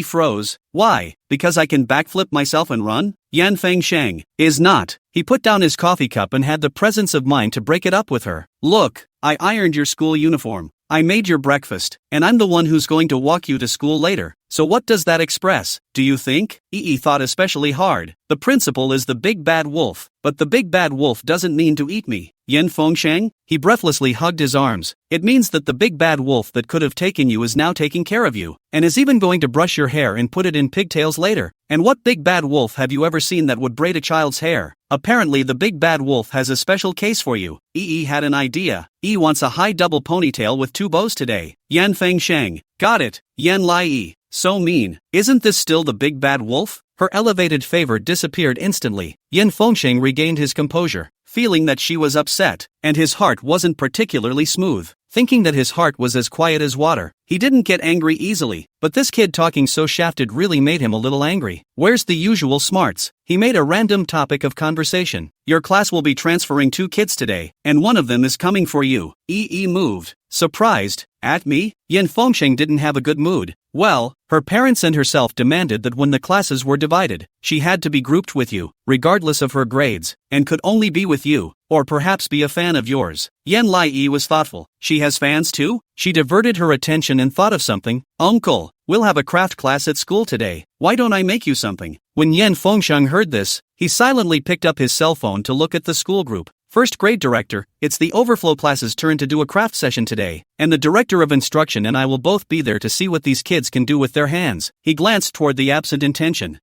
Froze. Why? Because I can backflip myself and run? Yan Fengsheng is not. He put down his coffee cup and had the presence of mind to break it up with her. Look, I ironed your school uniform. I made your breakfast, and I'm the one who's going to walk you to school later. So what does that express, do you think? Thought especially hard. The principal is the big bad wolf, but the big bad wolf doesn't mean to eat me. Yan Fengsheng? He breathlessly hugged his arms. It means that the big bad wolf that could have taken you is now taking care of you, and is even going to brush your hair and put it in pigtails later. And what big bad wolf have you ever seen that would braid a child's hair? Apparently the big bad wolf has a special case for you. Had an idea. Wants a high double ponytail with 2 bows today. Yan Fengsheng. Got it. Yan Lai. So mean. Isn't this still the big bad wolf? Her elevated favor disappeared instantly. Yan Fengsheng regained his composure, feeling that she was upset, and his heart wasn't particularly smooth. Thinking that his heart was as quiet as water, he didn't get angry easily, but this kid talking so shafted really made him a little angry. Where's the usual smarts? He made a random topic of conversation. Your class will be transferring 2 kids today, and one of them is coming for you. Moved. Surprised. At me? Yan Fengsheng didn't have a good mood. Well, her parents and herself demanded that when the classes were divided, she had to be grouped with you, regardless of her grades, and could only be with you, or perhaps be a fan of yours. Yan Lai was thoughtful. She has fans too? She diverted her attention and thought of something. Uncle, we'll have a craft class at school today. Why don't I make you something? When Yan Fengsheng heard this, he silently picked up his cell phone to look at the school group. First grade director, it's the overflow class's turn to do a craft session today, and the director of instruction and I will both be there to see what these kids can do with their hands. He glanced toward the absent intention.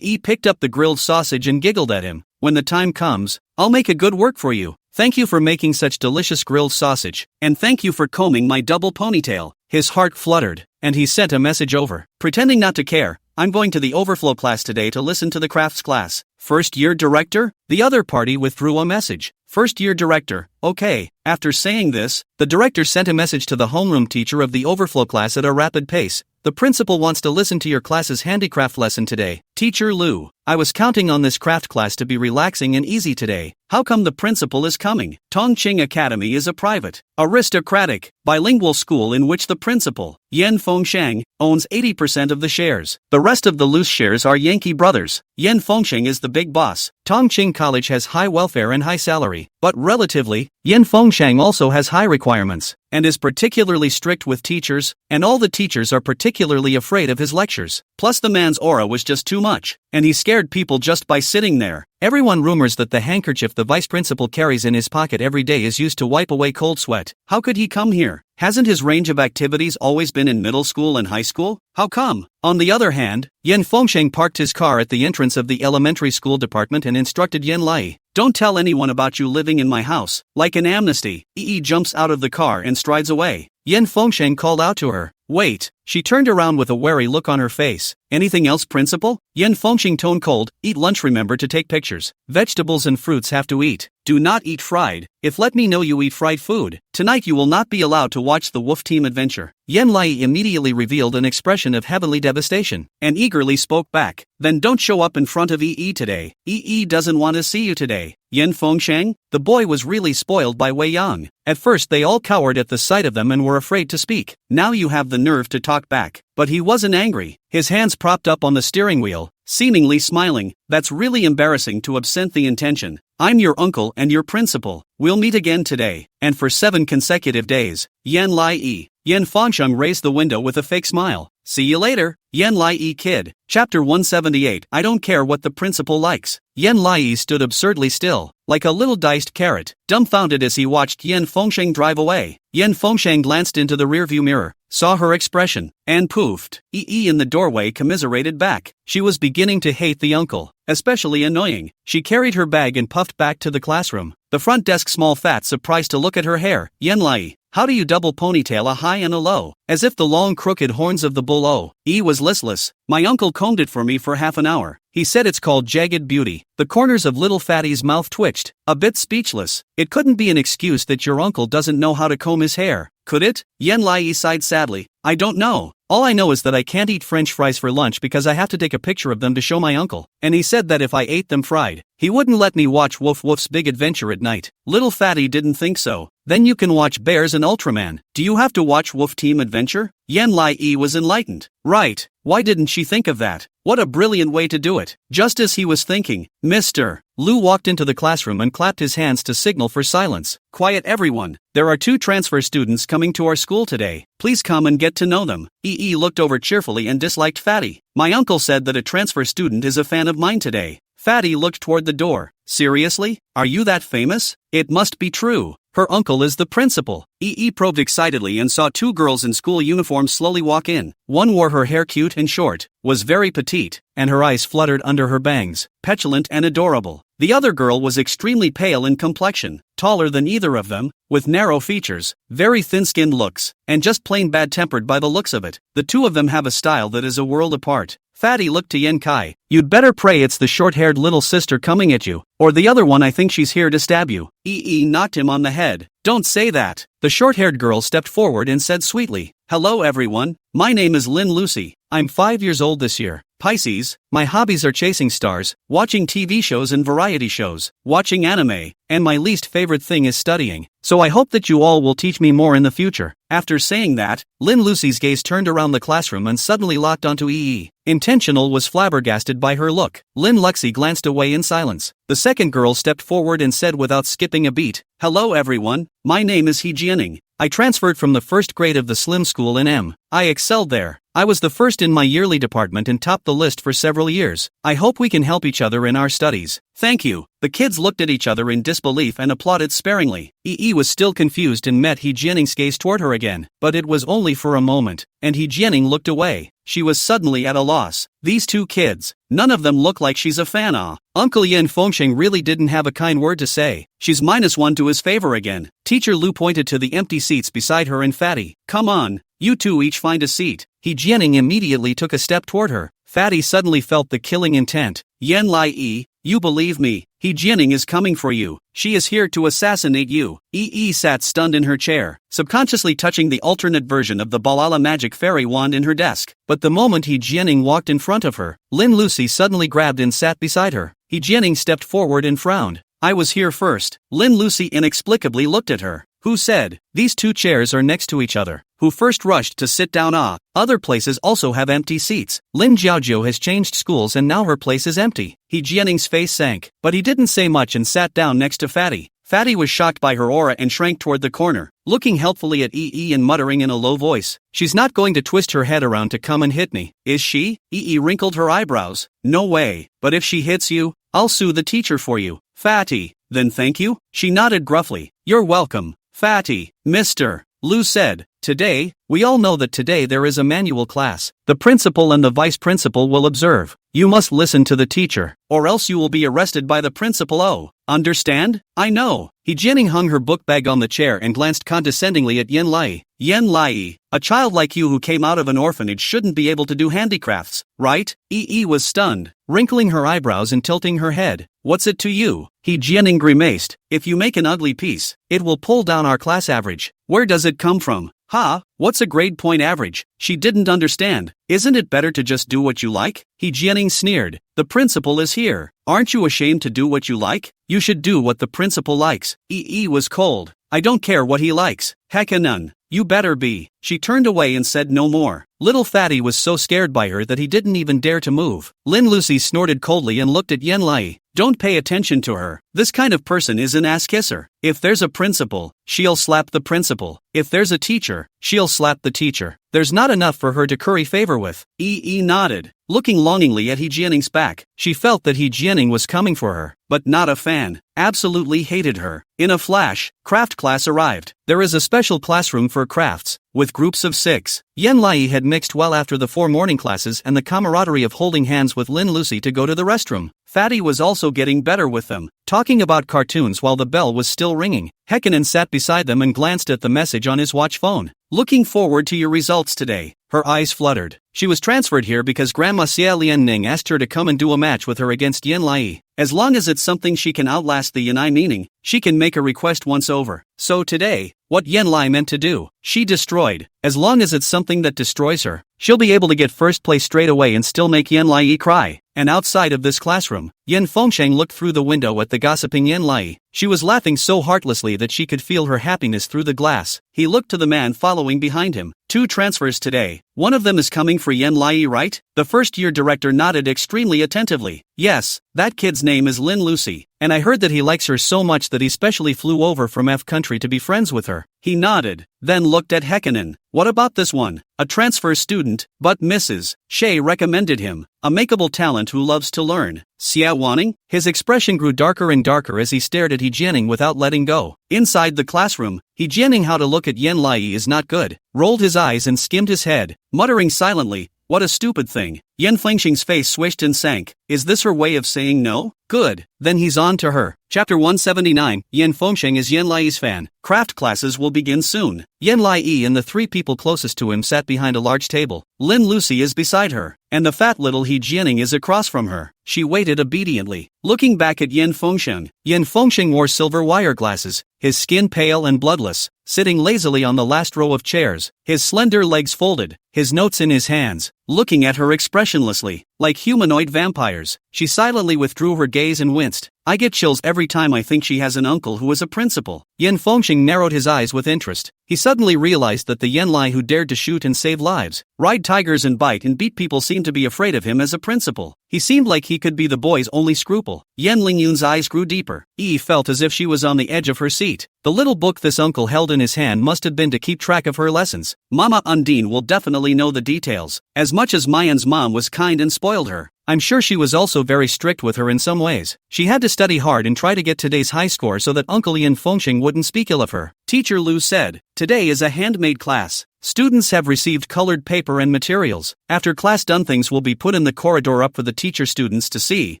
Picked up the grilled sausage and giggled at him. When the time comes, I'll make a good work for you. Thank you for making such delicious grilled sausage, and thank you for combing my double ponytail. His heart fluttered, and he sent a message over. Pretending not to care, I'm going to the overflow class today to listen to the crafts class. First year director? The other party withdrew a message. First year director, okay. After saying this, the director sent a message to the homeroom teacher of the overflow class at a rapid pace. The principal wants to listen to your class's handicraft lesson today. Teacher Lu, I was counting on this craft class to be relaxing and easy today. How come the principal is coming? Tongqing Academy is a private, aristocratic, bilingual school in which the principal, Yan Fengsheng, owns 80% of the shares. The rest of the loose shares are Yankee brothers. Yan Fengsheng is the big boss. Tongqing College has high welfare and high salary, but relatively, Yan Fengsheng also has high requirements, and is particularly strict with teachers, and all the teachers are particularly afraid of his lectures. Plus the man's aura was just too much, and he scared people just by sitting there. Everyone rumors that the handkerchief the vice principal carries in his pocket every day is used to wipe away cold sweat. How could he come here? Hasn't his range of activities always been in middle school and high school? How come? On the other hand, Yan Fengsheng parked his car at the entrance of the elementary school department and instructed Yan Lai, don't tell anyone about you living in my house. Like an amnesty. Jumps out of the car and strides away. Yan Fengsheng called out to her. Wait. She turned around with a wary look on her face. Anything else, principal? Yan Fengsheng tone cold. Eat lunch, remember to take pictures. Vegetables and fruits have to eat. do not eat fried. If let me know you eat fried food, tonight you will not be allowed to watch the wolf team adventure. Yen Lai immediately revealed an expression of heavenly devastation, and eagerly spoke back, then don't show up in front of EE today. EE doesn't want to see you today. Yen Fengsheng? The boy was really spoiled by Wei Yang. At first they all cowered at the sight of them and were afraid to speak. Now you have the nerve to talk back. But he wasn't angry, his hands propped up on the steering wheel, seemingly smiling. That's really embarrassing to absent the intention. I'm your uncle and your principal. We'll meet again today, and for 7 consecutive days. Yen Lai. Yen Fengsheng raised the window with a fake smile. See you later, Yen Lai kid. Chapter 178. I don't care what the principal likes. Yen Lai stood absurdly still, like a little diced carrot, dumbfounded as he watched Yen Fengsheng drive away. Yen Fengsheng glanced into the rearview mirror, saw her expression, and poofed. EE in the doorway commiserated back. She was beginning to hate the uncle, especially annoying. She carried her bag and puffed back to the classroom. The front desk small fat surprised to look at her hair. Yen Lai, how do you double ponytail a high and a low? As if the long crooked horns of the bull was listless. My uncle combed it for me for half an hour. He said it's called jagged beauty. The corners of little Fatty's mouth twitched, a bit speechless. It couldn't be an excuse that your uncle doesn't know how to comb his hair, could it? Yen Lai sighed sadly. I don't know. All I know is that I can't eat French fries for lunch because I have to take a picture of them to show my uncle, and he said that if I ate them fried, he wouldn't let me watch Woof Woof's Big Adventure at night. Little Fatty didn't think so. Then you can watch Bears and Ultraman. Do you have to watch Wolf Team Adventure? Yen Lai was enlightened. Right. Why didn't she think of that? What a brilliant way to do it. Just as he was thinking, Mr. Lu walked into the classroom and clapped his hands to signal for silence. Quiet everyone. There are 2 transfer students coming to our school today. Please come and get to know them. EE looked over cheerfully and disliked Fatty. My uncle said that a transfer student is a fan of mine today. Fatty looked toward the door. Seriously? Are you that famous? It must be true. Her uncle is the principal. EE probed excitedly and saw 2 girls in school uniforms slowly walk in. One wore her hair cute and short, was very petite, and her eyes fluttered under her bangs, petulant and adorable. The other girl was extremely pale in complexion, taller than either of them, with narrow features, very thin-skinned looks, and just plain bad-tempered by the looks of it. The 2 of them have a style that is a world apart. Fatty looked to Yen Kai. You'd better pray it's the short-haired little sister coming at you, or the other one I think she's here to stab you. EE knocked him on the head. Don't say that. The short-haired girl stepped forward and said sweetly, Hello everyone, my name is Lin Lucy. I'm 5 years old this year. Pisces, my hobbies are chasing stars, watching TV shows and variety shows, watching anime, and my least favorite thing is studying. So I hope that you all will teach me more in the future. After saying that, Lin Lucy's gaze turned around the classroom and suddenly locked onto EE. Intentional was flabbergasted by her look. Lin Luxi glanced away in silence. The second girl stepped forward and said without skipping a beat, Hello everyone, my name is He Jianing. I transferred from the 1st grade of the Slim School in M. I excelled there. I was the first in my yearly department and topped the list for several years. I hope we can help each other in our studies. Thank you. The kids looked at each other in disbelief and applauded sparingly. EE was still confused and met He Jianing's gaze toward her again, but it was only for a moment, and He Jianing looked away. She was suddenly at a loss. These 2 kids, none of them look like she's a fan of. Uncle Yen Fengsheng really didn't have a kind word to say. She's -1 to his favor again. Teacher Lu pointed to the empty seats beside her and Fatty. Come on, you 2 each find a seat. He Jianing immediately took a step toward her. Fatty suddenly felt the killing intent. Yen Lai, you believe me, He Jianing is coming for you. She is here to assassinate you. EE sat stunned in her chair, subconsciously touching the alternate version of the Balala magic fairy wand in her desk. But the moment He Jianing walked in front of her, Lin Lucy suddenly grabbed and sat beside her. He Jianing stepped forward and frowned. I was here first. Lin Lucy inexplicably looked at her. Who said? These 2 chairs are next to each other. Who first rushed to sit down? Other places also have empty seats. Lin Jiaojiu has changed schools and now her place is empty. He Jianing's face sank, but he didn't say much and sat down next to Fatty. Fatty was shocked by her aura and shrank toward the corner, looking helpfully at EE and muttering in a low voice. She's not going to twist her head around to come and hit me, is she? EE wrinkled her eyebrows. No way, but if she hits you, I'll sue the teacher for you. Fatty, then thank you? She nodded gruffly. You're welcome. Fatty, Mr. Lu said, Today, we all know that today there is a manual class. The principal and the vice principal will observe. You must listen to the teacher, or else you will be arrested by the principal. Understand? I know. He Jianing hung her book bag on the chair and glanced condescendingly at Yen Lai. Yen Lai, a child like you who came out of an orphanage shouldn't be able to do handicrafts, right? EE was stunned. wrinkling her eyebrows and tilting her head. What's it to you? He Jianing grimaced. If you make an ugly piece, it will pull down our class average. Where does it come from? Ha, what's a grade point average? She didn't understand. Isn't it better to just do what you like? He Jianing sneered. The principal is here. Aren't you ashamed to do what you like? You should do what the principal likes. Yi was cold. I don't care what he likes. Hecka none. You better be. She turned away and said no more. Little Fatty was so scared by her that he didn't even dare to move. Lin Lucy snorted coldly and looked at Yen Lai. Don't pay attention to her. This kind of person is an ass kisser. If there's a principal, she'll slap the principal. If there's a teacher, she'll slap the teacher. There's not enough for her to curry favor with. Yi nodded, looking longingly at He Jianing's back. She felt that He Jianing was coming for her, but not a fan. Absolutely hated her. In a flash, craft class arrived. There is a special classroom for crafts, with groups of 6. Yen Lai had mixed well after the 4 morning classes and the camaraderie of holding hands with Lin Lucy to go to the restroom. Fatty was also getting better with them, talking about cartoons while the bell was still ringing. Hekinen sat beside them and glanced at the message on his watch phone. Looking forward to your results today. Her eyes fluttered. She was transferred here because Grandma Xia Lianning asked her to come and do a match with her against Yen Lai. As long as it's something she can outlast the Yanai meaning, she can make a request once over. So today, what Yen Lai meant to do, she destroyed. As long as it's something that destroys her, she'll be able to get first place straight away and still make Yen Lai cry. And outside of this classroom, Yen Fengsheng looked through the window at the gossiping Yen Lai. She was laughing so heartlessly that she could feel her happiness through the glass. He looked to the man following behind him. 2 transfers today. One of them is coming for Yen Lai, right? The first-year director nodded extremely attentively. Yes, that kid's name is Lin Lucy, and I heard that he likes her so much that he specially flew over from F country to be friends with her. He nodded, then looked at Hekinen. What about this one? A transfer student, but Mrs. Shea recommended him. A makeable talent who loves to learn. Xia Wanning? His expression grew darker and darker as he stared at He Jianing without letting go. Inside the classroom, He Jianing how to look at Yen Lai is not good, rolled his eyes and skimmed his head, muttering silently, what a stupid thing. Yen Fengsheng's face swished and sank. Is this her way of saying no? Good, then he's on to her. Chapter 179, Yen Fengsheng is Yen Lai's fan. Craft classes will begin soon. Yen Lai and the 3 people closest to him sat behind a large table. Lin Lucy is beside her, and the fat little He Jianing is across from her. She waited obediently, looking back at Yen Fengsheng. Yen Fengsheng wore silver wire glasses, his skin pale and bloodless, sitting lazily on the last row of chairs, his slender legs folded, his notes in his hands, looking at her expressionlessly, like humanoid vampires. She silently withdrew her gaze and winced. I get chills every time I think she has an uncle who is a principal. Yen Fengsheng narrowed his eyes with interest. He suddenly realized that the Yen Lai who dared to shoot and save lives, ride tigers and bite and beat people seemed to be afraid of him as a principal. He seemed like he could be the boy's only scruple. Yen Lingyun's eyes grew deeper. Yi felt as if she was on the edge of her seat. The little book this uncle held in his hand must have been to keep track of her lessons. Mama Undine will definitely know the details. As much as Mayan's mom was kind and spoiled her, I'm sure she was also very strict with her in some ways. She had to study hard and try to get today's high score so that Uncle Yen Fengsheng wouldn't speak ill of her. Teacher Lu said, today is a handmade class. Students have received colored paper and materials. After class done, things will be put in the corridor up for the teacher students to see.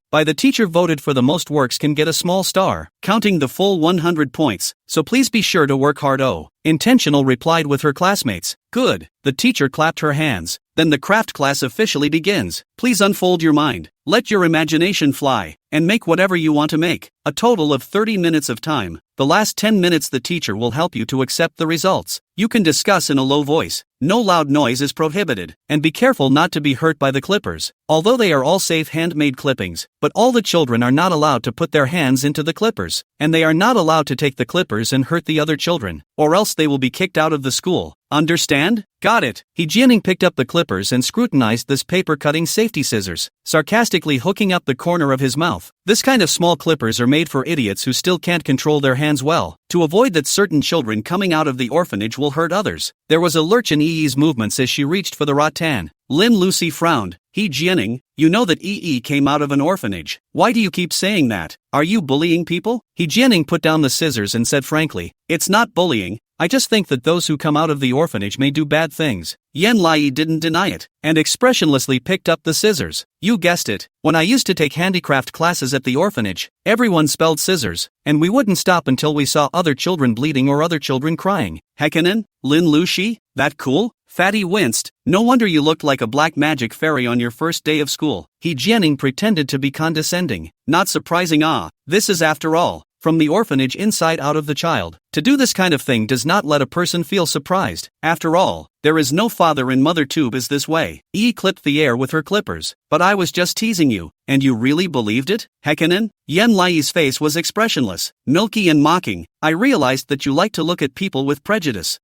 By the teacher voted for the most works can get a small star, counting the full 100 points. So please be sure to work hard. Oh, Intentional replied with her classmates. Good. The teacher clapped her hands. Then the craft class officially begins. Please unfold your mind. Let your imagination fly, and make whatever you want to make. A total of 30 minutes of time. The last 10 minutes the teacher will help you to accept the results. You can discuss in a low voice. No loud noise is prohibited. And be careful not to be hurt by the clippers. Although they are all safe handmade clippings, but all the children are not allowed to put their hands into the clippers. And they are not allowed to take the clippers and hurt the other children, or else they will be kicked out of the school. Understand? Got it. He Jianing picked up the clippers and scrutinized this paper-cutting safety scissors, sarcastically hooking up the corner of his mouth. This kind of small clippers are made for idiots who still can't control their hands well, to avoid that certain children coming out of the orphanage will hurt others. There was a lurch in Yi's movements as she reached for the rattan. Lin Lucy frowned. He Jianing, you know that Yi came out of an orphanage. Why do you keep saying that? Are you bullying people? He Jianing put down the scissors and said frankly, it's not bullying. I just think that those who come out of the orphanage may do bad things. Yen Lai didn't deny it, and expressionlessly picked up the scissors. You guessed it. When I used to take handicraft classes at the orphanage, everyone spelled scissors, and we wouldn't stop until we saw other children bleeding or other children crying. Hekinen, Lin Lushi, that cool? Fatty winced. No wonder you looked like a black magic fairy on your first day of school. He Jianing pretended to be condescending. Not surprising. This is after all, from the orphanage inside out of the child. To do this kind of thing does not let a person feel surprised. After all, there is no father in mother tube is this way. Clipped the air with her clippers. But I was just teasing you, and you really believed it? Hekinen? Yen Lai's face was expressionless, milky and mocking. I realized that you like to look at people with prejudice.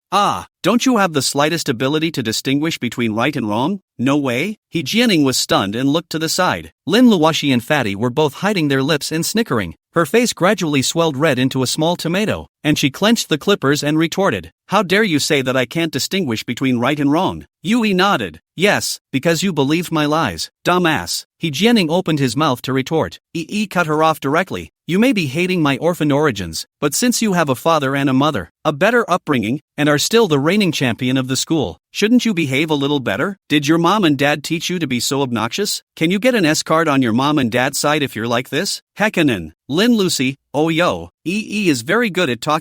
Don't you have the slightest ability to distinguish between right and wrong? No way? He Jianing was stunned and looked to the side. Lin Luoxi and Fatty were both hiding their lips and snickering. Her face gradually swelled red into a small tomato, and she clenched the clippers and retorted, "How dare you say that I can't distinguish between right and wrong?" Yui nodded. "Yes, because you believed my lies, dumbass." He Jianing opened his mouth to retort. Cut her off directly. "You may be hating my orphan origins, but since you have a father and a mother, a better upbringing, and are still the reigning champion of the school, shouldn't you behave a little better? Did your mom and dad teach you to be so obnoxious? Can you get an S card on your mom and dad's side if you're like this?" Hekinen. Lin Lucy, oh yo, is very good at talking.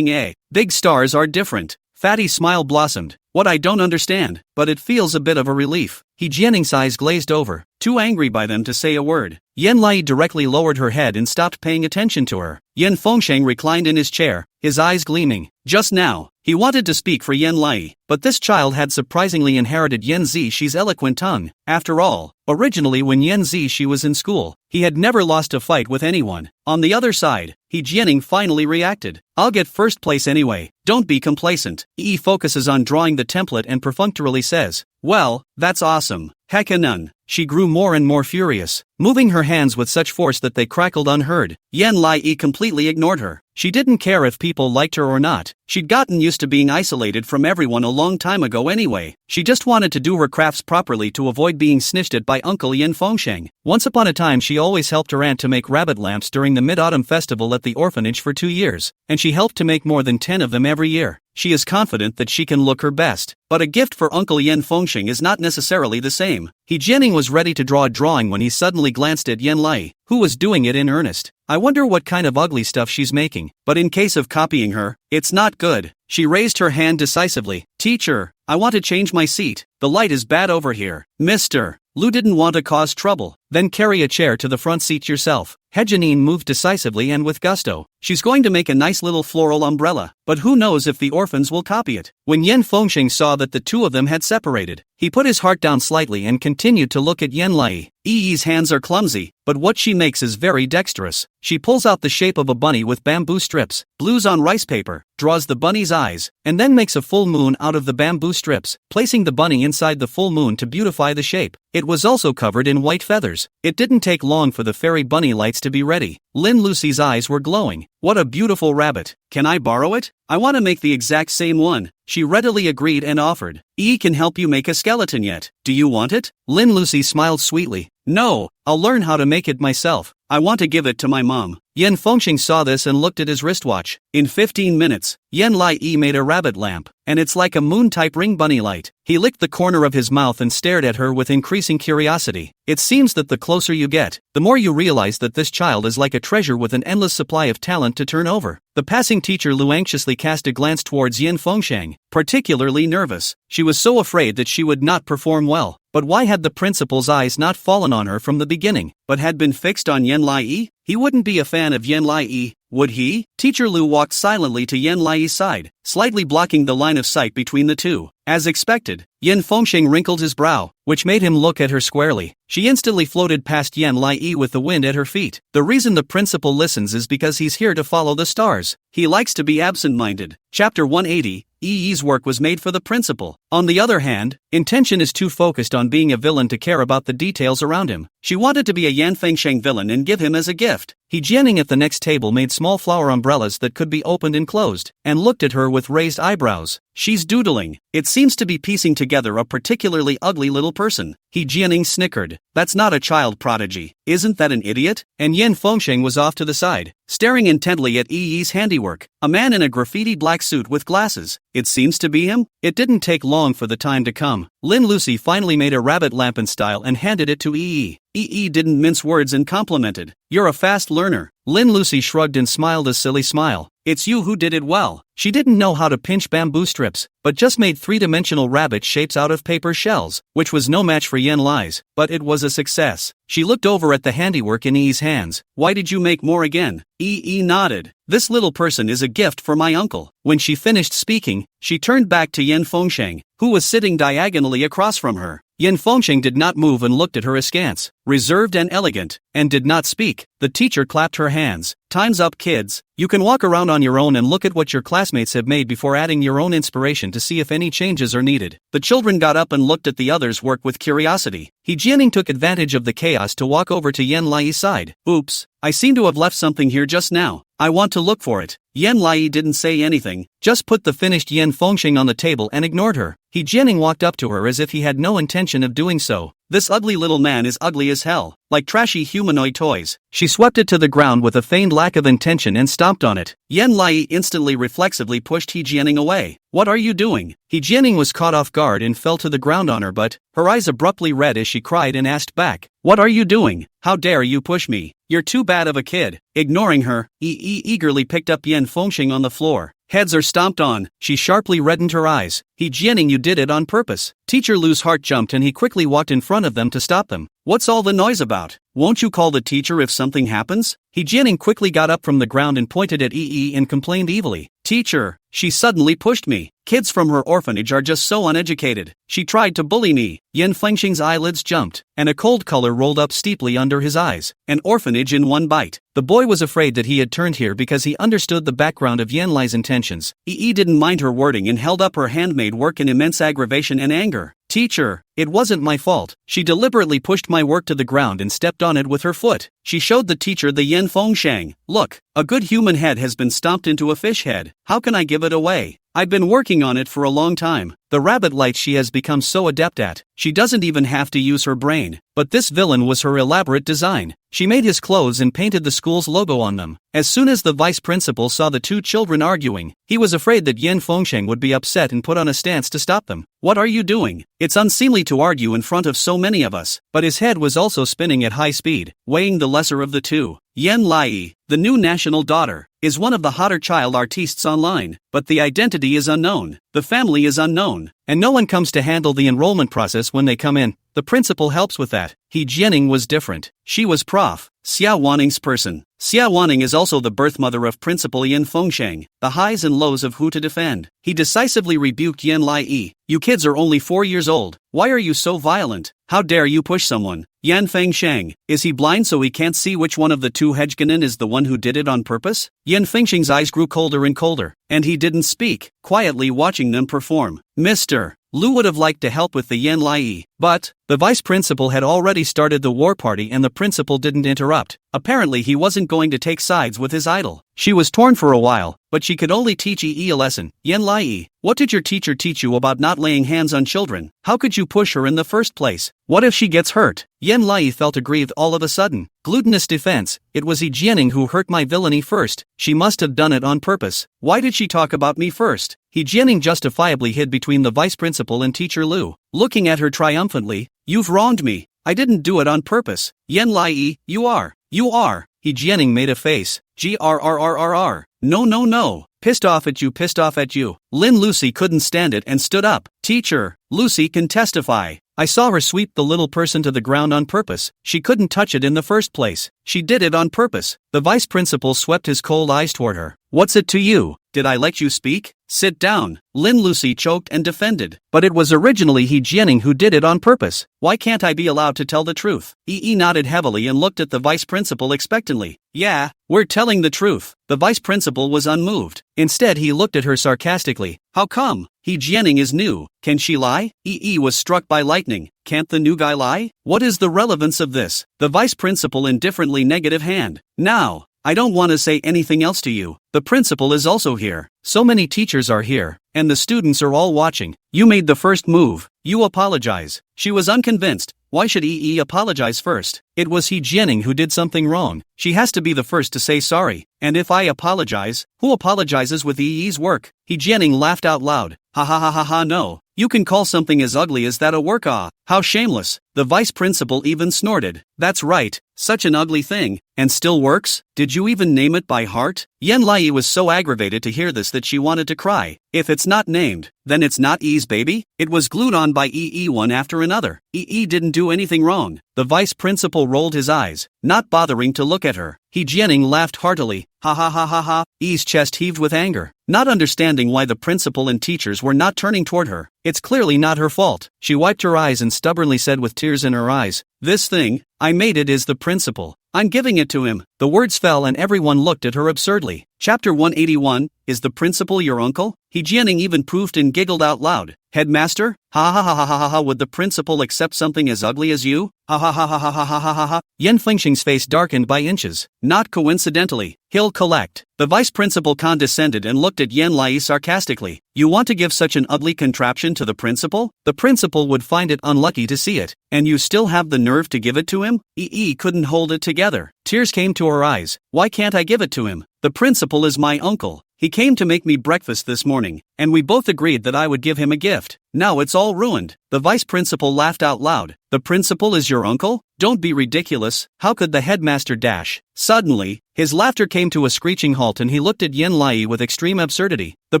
Big stars are different. Fatty's smile blossomed. "What I don't understand, but it feels a bit of a relief." He Jianing's eyes glazed over, too angry by them to say a word. Yen Lai directly lowered her head and stopped paying attention to her. Yen Fengsheng reclined in his chair, his eyes gleaming. Just now, he wanted to speak for Yen Lai, but this child had surprisingly inherited Yen Zix's eloquent tongue. After all, originally when Yen Zixi was in school, he had never lost a fight with anyone. On the other side, He Jianing finally reacted. "I'll get first place anyway, don't be complacent." Focuses on drawing the template and perfunctorily says, "Well, that's awesome. Hekanon." She grew more and more furious, moving her hands with such force that they crackled unheard. Yen Lai completely ignored her. She didn't care if people liked her or not. She'd gotten used to being isolated from everyone a long time ago anyway. She just wanted to do her crafts properly to avoid being snitched at by Uncle Yin Fengsheng. Once upon a time she always helped her aunt to make rabbit lamps during the Mid-Autumn Festival at the orphanage for 2 years, and she helped to make more than 10 of them every year. She is confident that she can look her best. But a gift for Uncle Yin Fengsheng is not necessarily the same. He Jianing was ready to draw a drawing when he suddenly glanced at Yen Lai, who was doing it in earnest. I wonder what kind of ugly stuff she's making, but in case of copying her, it's not good. She raised her hand decisively. "Teacher, I want to change my seat. The light is bad over here." "Mister, Lu didn't want to cause trouble. Then carry a chair to the front seat yourself." Hejanine moved decisively and with gusto. She's going to make a nice little floral umbrella, but who knows if the orphans will copy it. When Yen Fengsheng saw that the two of them had separated, he put his heart down slightly and continued to look at Yen Lai. Yi's hands are clumsy, but what she makes is very dexterous. She pulls out the shape of a bunny with bamboo strips, blues on rice paper, draws the bunny's eyes, and then makes a full moon out of the bamboo strips, placing the bunny inside the full moon to beautify the shape. It was also covered in white feathers. It didn't take long for the fairy bunny lights to be ready. Lin Lucy's eyes were glowing. "What a beautiful rabbit. Can I borrow it? I want to make the exact same one." She readily agreed and offered. Can help you make a skeleton yet. Do you want it?" Lin Lucy smiled sweetly. "No, I'll learn how to make it myself. I want to give it to my mom." Yen Fengsheng saw this and looked at his wristwatch. In 15 minutes, Yen Lai made a rabbit lamp, and it's like a moon-type ring bunny light. He licked the corner of his mouth and stared at her with increasing curiosity. It seems that the closer you get, the more you realize that this child is like a treasure with an endless supply of talent to turn over. The passing teacher Lu anxiously cast a glance towards Yen Fengsheng, particularly nervous. She was so afraid that she would not perform well. But why had the principal's eyes not fallen on her from the beginning, but had been fixed on Yen Lai? He wouldn't be a fan of Yen Lai, would he? Teacher Lu walked silently to Yen Lai's side, slightly blocking the line of sight between the two. As expected, Yen Fengsheng wrinkled his brow, which made him look at her squarely. She instantly floated past Yen Lai with the wind at her feet. The reason the principal listens is because he's here to follow the stars. He likes to be absent-minded. Chapter 180. Yi's work was made for the principal. On the other hand, intention is too focused on being a villain to care about the details around him. She wanted to be a Yan Fengsheng villain and give him as a gift. He Jianing at the next table made small flower umbrellas that could be opened and closed, and looked at her with raised eyebrows. "She's doodling. It seems to be piecing together a particularly ugly little person." He Jianing snickered. "That's not a child prodigy. Isn't that an idiot?" And Yen Fengsheng was off to the side, staring intently at Yi's handiwork. A man in a graffiti black suit with glasses. It seems to be him. It didn't take long for the time to come. Lin Lucy finally made a rabbit lamp in style and handed it to Yi. Yi didn't mince words and complimented. "You're a fast learner." Lin Lucy shrugged and smiled a silly smile. It's you who did it well. She didn't know how to pinch bamboo strips, but just made three-dimensional rabbit shapes out of paper shells, which was no match for Yen Lai's, but it was a success. She looked over at the handiwork in Yi's hands. Why did you make more again? Yi nodded. This little person is a gift for my uncle. When she finished speaking, she turned back to Yen Fengsheng, who was sitting diagonally across from her. Yen Fengsheng did not move and looked at her askance, reserved and elegant, and did not speak. The teacher clapped her hands. Time's up, kids. You can walk around on your own and look at what your classmates have made before adding your own inspiration to see if any changes are needed. The children got up and looked at the others' work with curiosity. He Jianing took advantage of the chaos to walk over to Yen Lai's side. Oops, I seem to have left something here just now. I want to look for it. Yen Lai didn't say anything, just put the finished Yen Fengsheng on the table and ignored her. He Jianing walked up to her as if he had no intention of doing so. This ugly little man is ugly as hell, like trashy humanoid toys. She swept it to the ground with a feigned lack of intention and stomped on it. Yen Lai instantly reflexively pushed He Jianing away. What are you doing? He Jianing was caught off guard and fell to the ground on her, but her eyes abruptly red as she cried and asked back. What are you doing? How dare you push me? You're too bad of a kid. Ignoring her, Yi eagerly picked up Yen Fengsheng on the floor. Heads are stomped on. She sharply reddened her eyes. He Jianing, you did it on purpose. Teacher Lu's heart jumped and he quickly walked in front of them to stop them. What's all the noise about? Won't you call the teacher if something happens? He Jianing quickly got up from the ground and pointed at Yi and complained evilly. Teacher, she suddenly pushed me. Kids from her orphanage are just so uneducated. She tried to bully me. Yen Fengsheng's eyelids jumped, and a cold color rolled up steeply under his eyes. An orphanage in one bite. The boy was afraid that he had turned here because he understood the background of Yen Lai's intentions. Yi didn't mind her wording and held up her handmade work in immense aggravation and anger. Teacher, it wasn't my fault. She deliberately pushed my work to the ground and stepped on it with her foot. She showed the teacher the Yen Fengsheng. Look, a good human head has been stomped into a fish head. How can I give it away? I've been working on it for a long time. The rabbit lights she has become so adept at. She doesn't even have to use her brain. But this villain was her elaborate design. She made his clothes and painted the school's logo on them. As soon as the vice principal saw the two children arguing, he was afraid that Yen Fengsheng would be upset and put on a stance to stop them. What are you doing? It's unseemly to argue in front of so many of us. But his head was also spinning at high speed, weighing the lesser of the two. Yen Lai, the new national daughter, is one of the hotter child artistes online, but the identity is unknown, the family is unknown, and no one comes to handle the enrollment process when they come in. The principal helps with that. He Jianing was different. She was Prof. Xia Wanning's person. Xia Wanning is also the birth mother of Principal Yen Fengsheng, the highs and lows of who to defend. He decisively rebuked Yen Lai. You kids are only 4 years old. Why are you so violent? How dare you push someone? Yen Fengsheng, is he blind so he can't see which one of the two Hedgeganin is the one who did it on purpose? Yen Fengsheng's eyes grew colder and colder, and he didn't speak, quietly watching them perform. Mr. Lu would have liked to help with the Yen Lai, but the vice principal had already started the war party and the principal didn't interrupt. Apparently he wasn't going to take sides with his idol. She was torn for a while, but she could only teach Yi a lesson. Yen Lai, what did your teacher teach you about not laying hands on children? How could you push her in the first place? What if she gets hurt? Yen Lai felt aggrieved all of a sudden. Glutinous defense, it was Yi Jianing who hurt my villainy first. She must have done it on purpose. Why did she talk about me first? Yi Jianing justifiably hid between the vice principal and teacher Lu. Looking at her triumphantly, you've wronged me. I didn't do it on purpose. Yen Lai, you are. You are. Yi Jianing made a face. Grrrrrr. No. Pissed off at you. Lin Lucy couldn't stand it and stood up. Teacher, Lucy can testify. I saw her sweep the little person to the ground on purpose. She couldn't touch it in the first place. She did it on purpose. The vice principal swept his cold eyes toward her. What's it to you? Did I let you speak? Sit down. Lin Lucy choked and defended. But it was originally He Jianing who did it on purpose. Why can't I be allowed to tell the truth? Yi nodded heavily and looked at the vice principal expectantly. Yeah, we're telling the truth. The vice principal was unmoved. Instead he looked at her sarcastically. How come? He Jianing is new. Can she lie? Yi was struck by lightning. Can't the new guy lie? What is the relevance of this? The vice principal indifferently negative hand. Now, I don't want to say anything else to you. The principal is also here. So many teachers are here, and the students are all watching. You made the first move. You apologize. She was unconvinced. Why should Yi apologize first? It was He Jianing who did something wrong. She has to be the first to say sorry. And if I apologize, who apologizes with Yi's work? He Jianing laughed out loud. Ha ha ha ha ha, no. You can call something as ugly as that a work? Ah, how shameless. The vice principal even snorted. That's right, such an ugly thing, and still works? Did you even name it by heart? Yan Lai was so aggravated to hear this that she wanted to cry. If it's not named, then it's not Yi's baby? It was glued on by Yi one after another. Yi didn't do anything wrong. The vice principal rolled his eyes, not bothering to look at her. He Jianing laughed heartily. Ha ha ha ha ha. Yi's chest heaved with anger, not understanding why the principal and teachers were not turning toward her. It's clearly not her fault. She wiped her eyes and stubbornly said with tears in her eyes, "This thing, I made it, is the principal. I'm giving it to him." The words fell and everyone looked at her absurdly. Chapter 181, Is the principal your uncle? He Jianing even poofed and giggled out loud. Headmaster? Ha ha ha ha ha ha ha, would the principal accept something as ugly as you? Ha ha ha ha ha ha ha ha ha ha. Yan Fengxing's face darkened by inches. Not coincidentally, he'll collect. The vice principal condescended and looked at Yan Lai sarcastically. You want to give such an ugly contraption to the principal? The principal would find it unlucky to see it. And you still have the nerve to give it to him? Yi couldn't hold it together. Tears came to her eyes. Why can't I give it to him? The principal is my uncle. He came to make me breakfast this morning, and we both agreed that I would give him a gift. Now it's all ruined. The vice principal laughed out loud. The principal is your uncle? Don't be ridiculous. How could the headmaster dash? Suddenly, his laughter came to a screeching halt and he looked at Yan Lai with extreme absurdity. The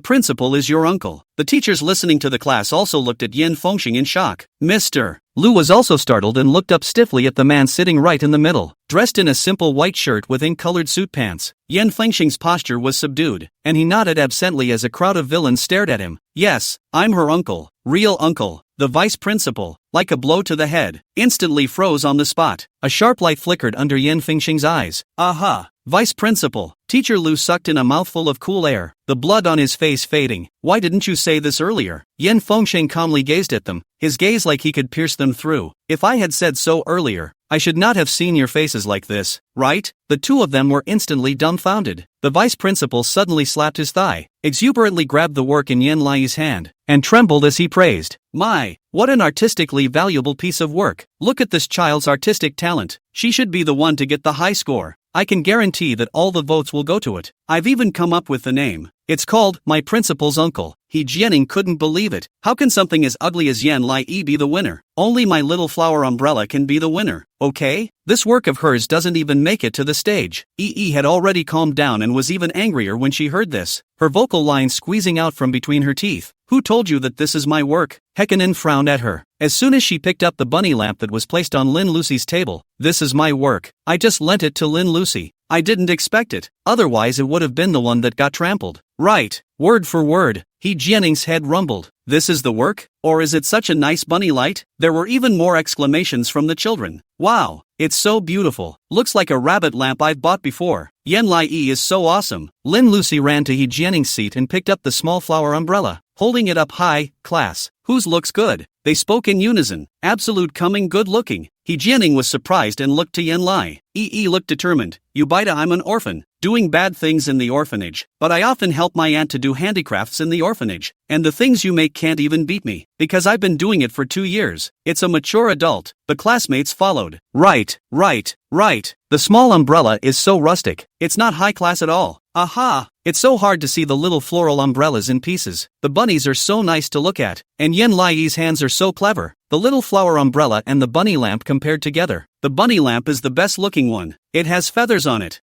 principal is your uncle. The teachers listening to the class also looked at Yan Fengxing in shock. Mr. Lu was also startled and looked up stiffly at the man sitting right in the middle, dressed in a simple white shirt with ink-colored suit pants. Yan Fengxing's posture was subdued, and he nodded absently as a crowd of villains stared at him. Yes, I'm her uncle. Real uncle. The vice principal, like a blow to the head, instantly froze on the spot. A sharp light flickered under Yan Fengxing's eyes. Aha! Vice principal. Teacher Lu sucked in a mouthful of cool air, the blood on his face fading. Why didn't you say this earlier? Yan Fengxing calmly gazed at them, his gaze like he could pierce them through. If I had said so earlier, I should not have seen your faces like this, right? The two of them were instantly dumbfounded. The vice principal suddenly slapped his thigh, exuberantly grabbed the work in Yan Lai's hand, and trembled as he praised. My, what an artistically valuable piece of work. Look at this child's artistic talent. She should be the one to get the high score. I can guarantee that all the votes will go to it. I've even come up with the name. It's called My Principal's Uncle. He Jianing couldn't believe it. How can something as ugly as Yan Lai be the winner? Only my little flower umbrella can be the winner. Okay? This work of hers doesn't even make it to the stage. Yi had already calmed down and was even angrier when she heard this, her vocal lines squeezing out from between her teeth. Who told you that this is my work? Hekanin frowned at her. As soon as she picked up the bunny lamp that was placed on Lin Lucy's table, this is my work. I just lent it to Lin Lucy. I didn't expect it. Otherwise it would have been the one that got trampled. Right. Word for word. He Jianing's head rumbled. This is the work? Or is it such a nice bunny light? There were even more exclamations from the children. Wow. It's so beautiful. Looks like a rabbit lamp I've bought before. Yan Lai is so awesome. Lin Lucy ran to He Jianing's seat and picked up the small flower umbrella, holding it up high. Class, whose looks good? They spoke in unison. Absolute coming good looking. He Jianing was surprised and looked to Yan Lai. Looked determined. You bida, I'm an orphan, doing bad things in the orphanage, but I often help my aunt to do handicrafts in the orphanage, and the things you make can't even beat me, because I've been doing it for 2 years. It's a mature adult. The classmates followed. Right. The small umbrella is so rustic. It's not high class at all. Aha! It's so hard to see the little floral umbrellas in pieces. The bunnies are so nice to look at, and Yan Lai's hands are so clever. The little flower umbrella and the bunny lamp compared together. The bunny lamp is the best looking one. It has feathers on it.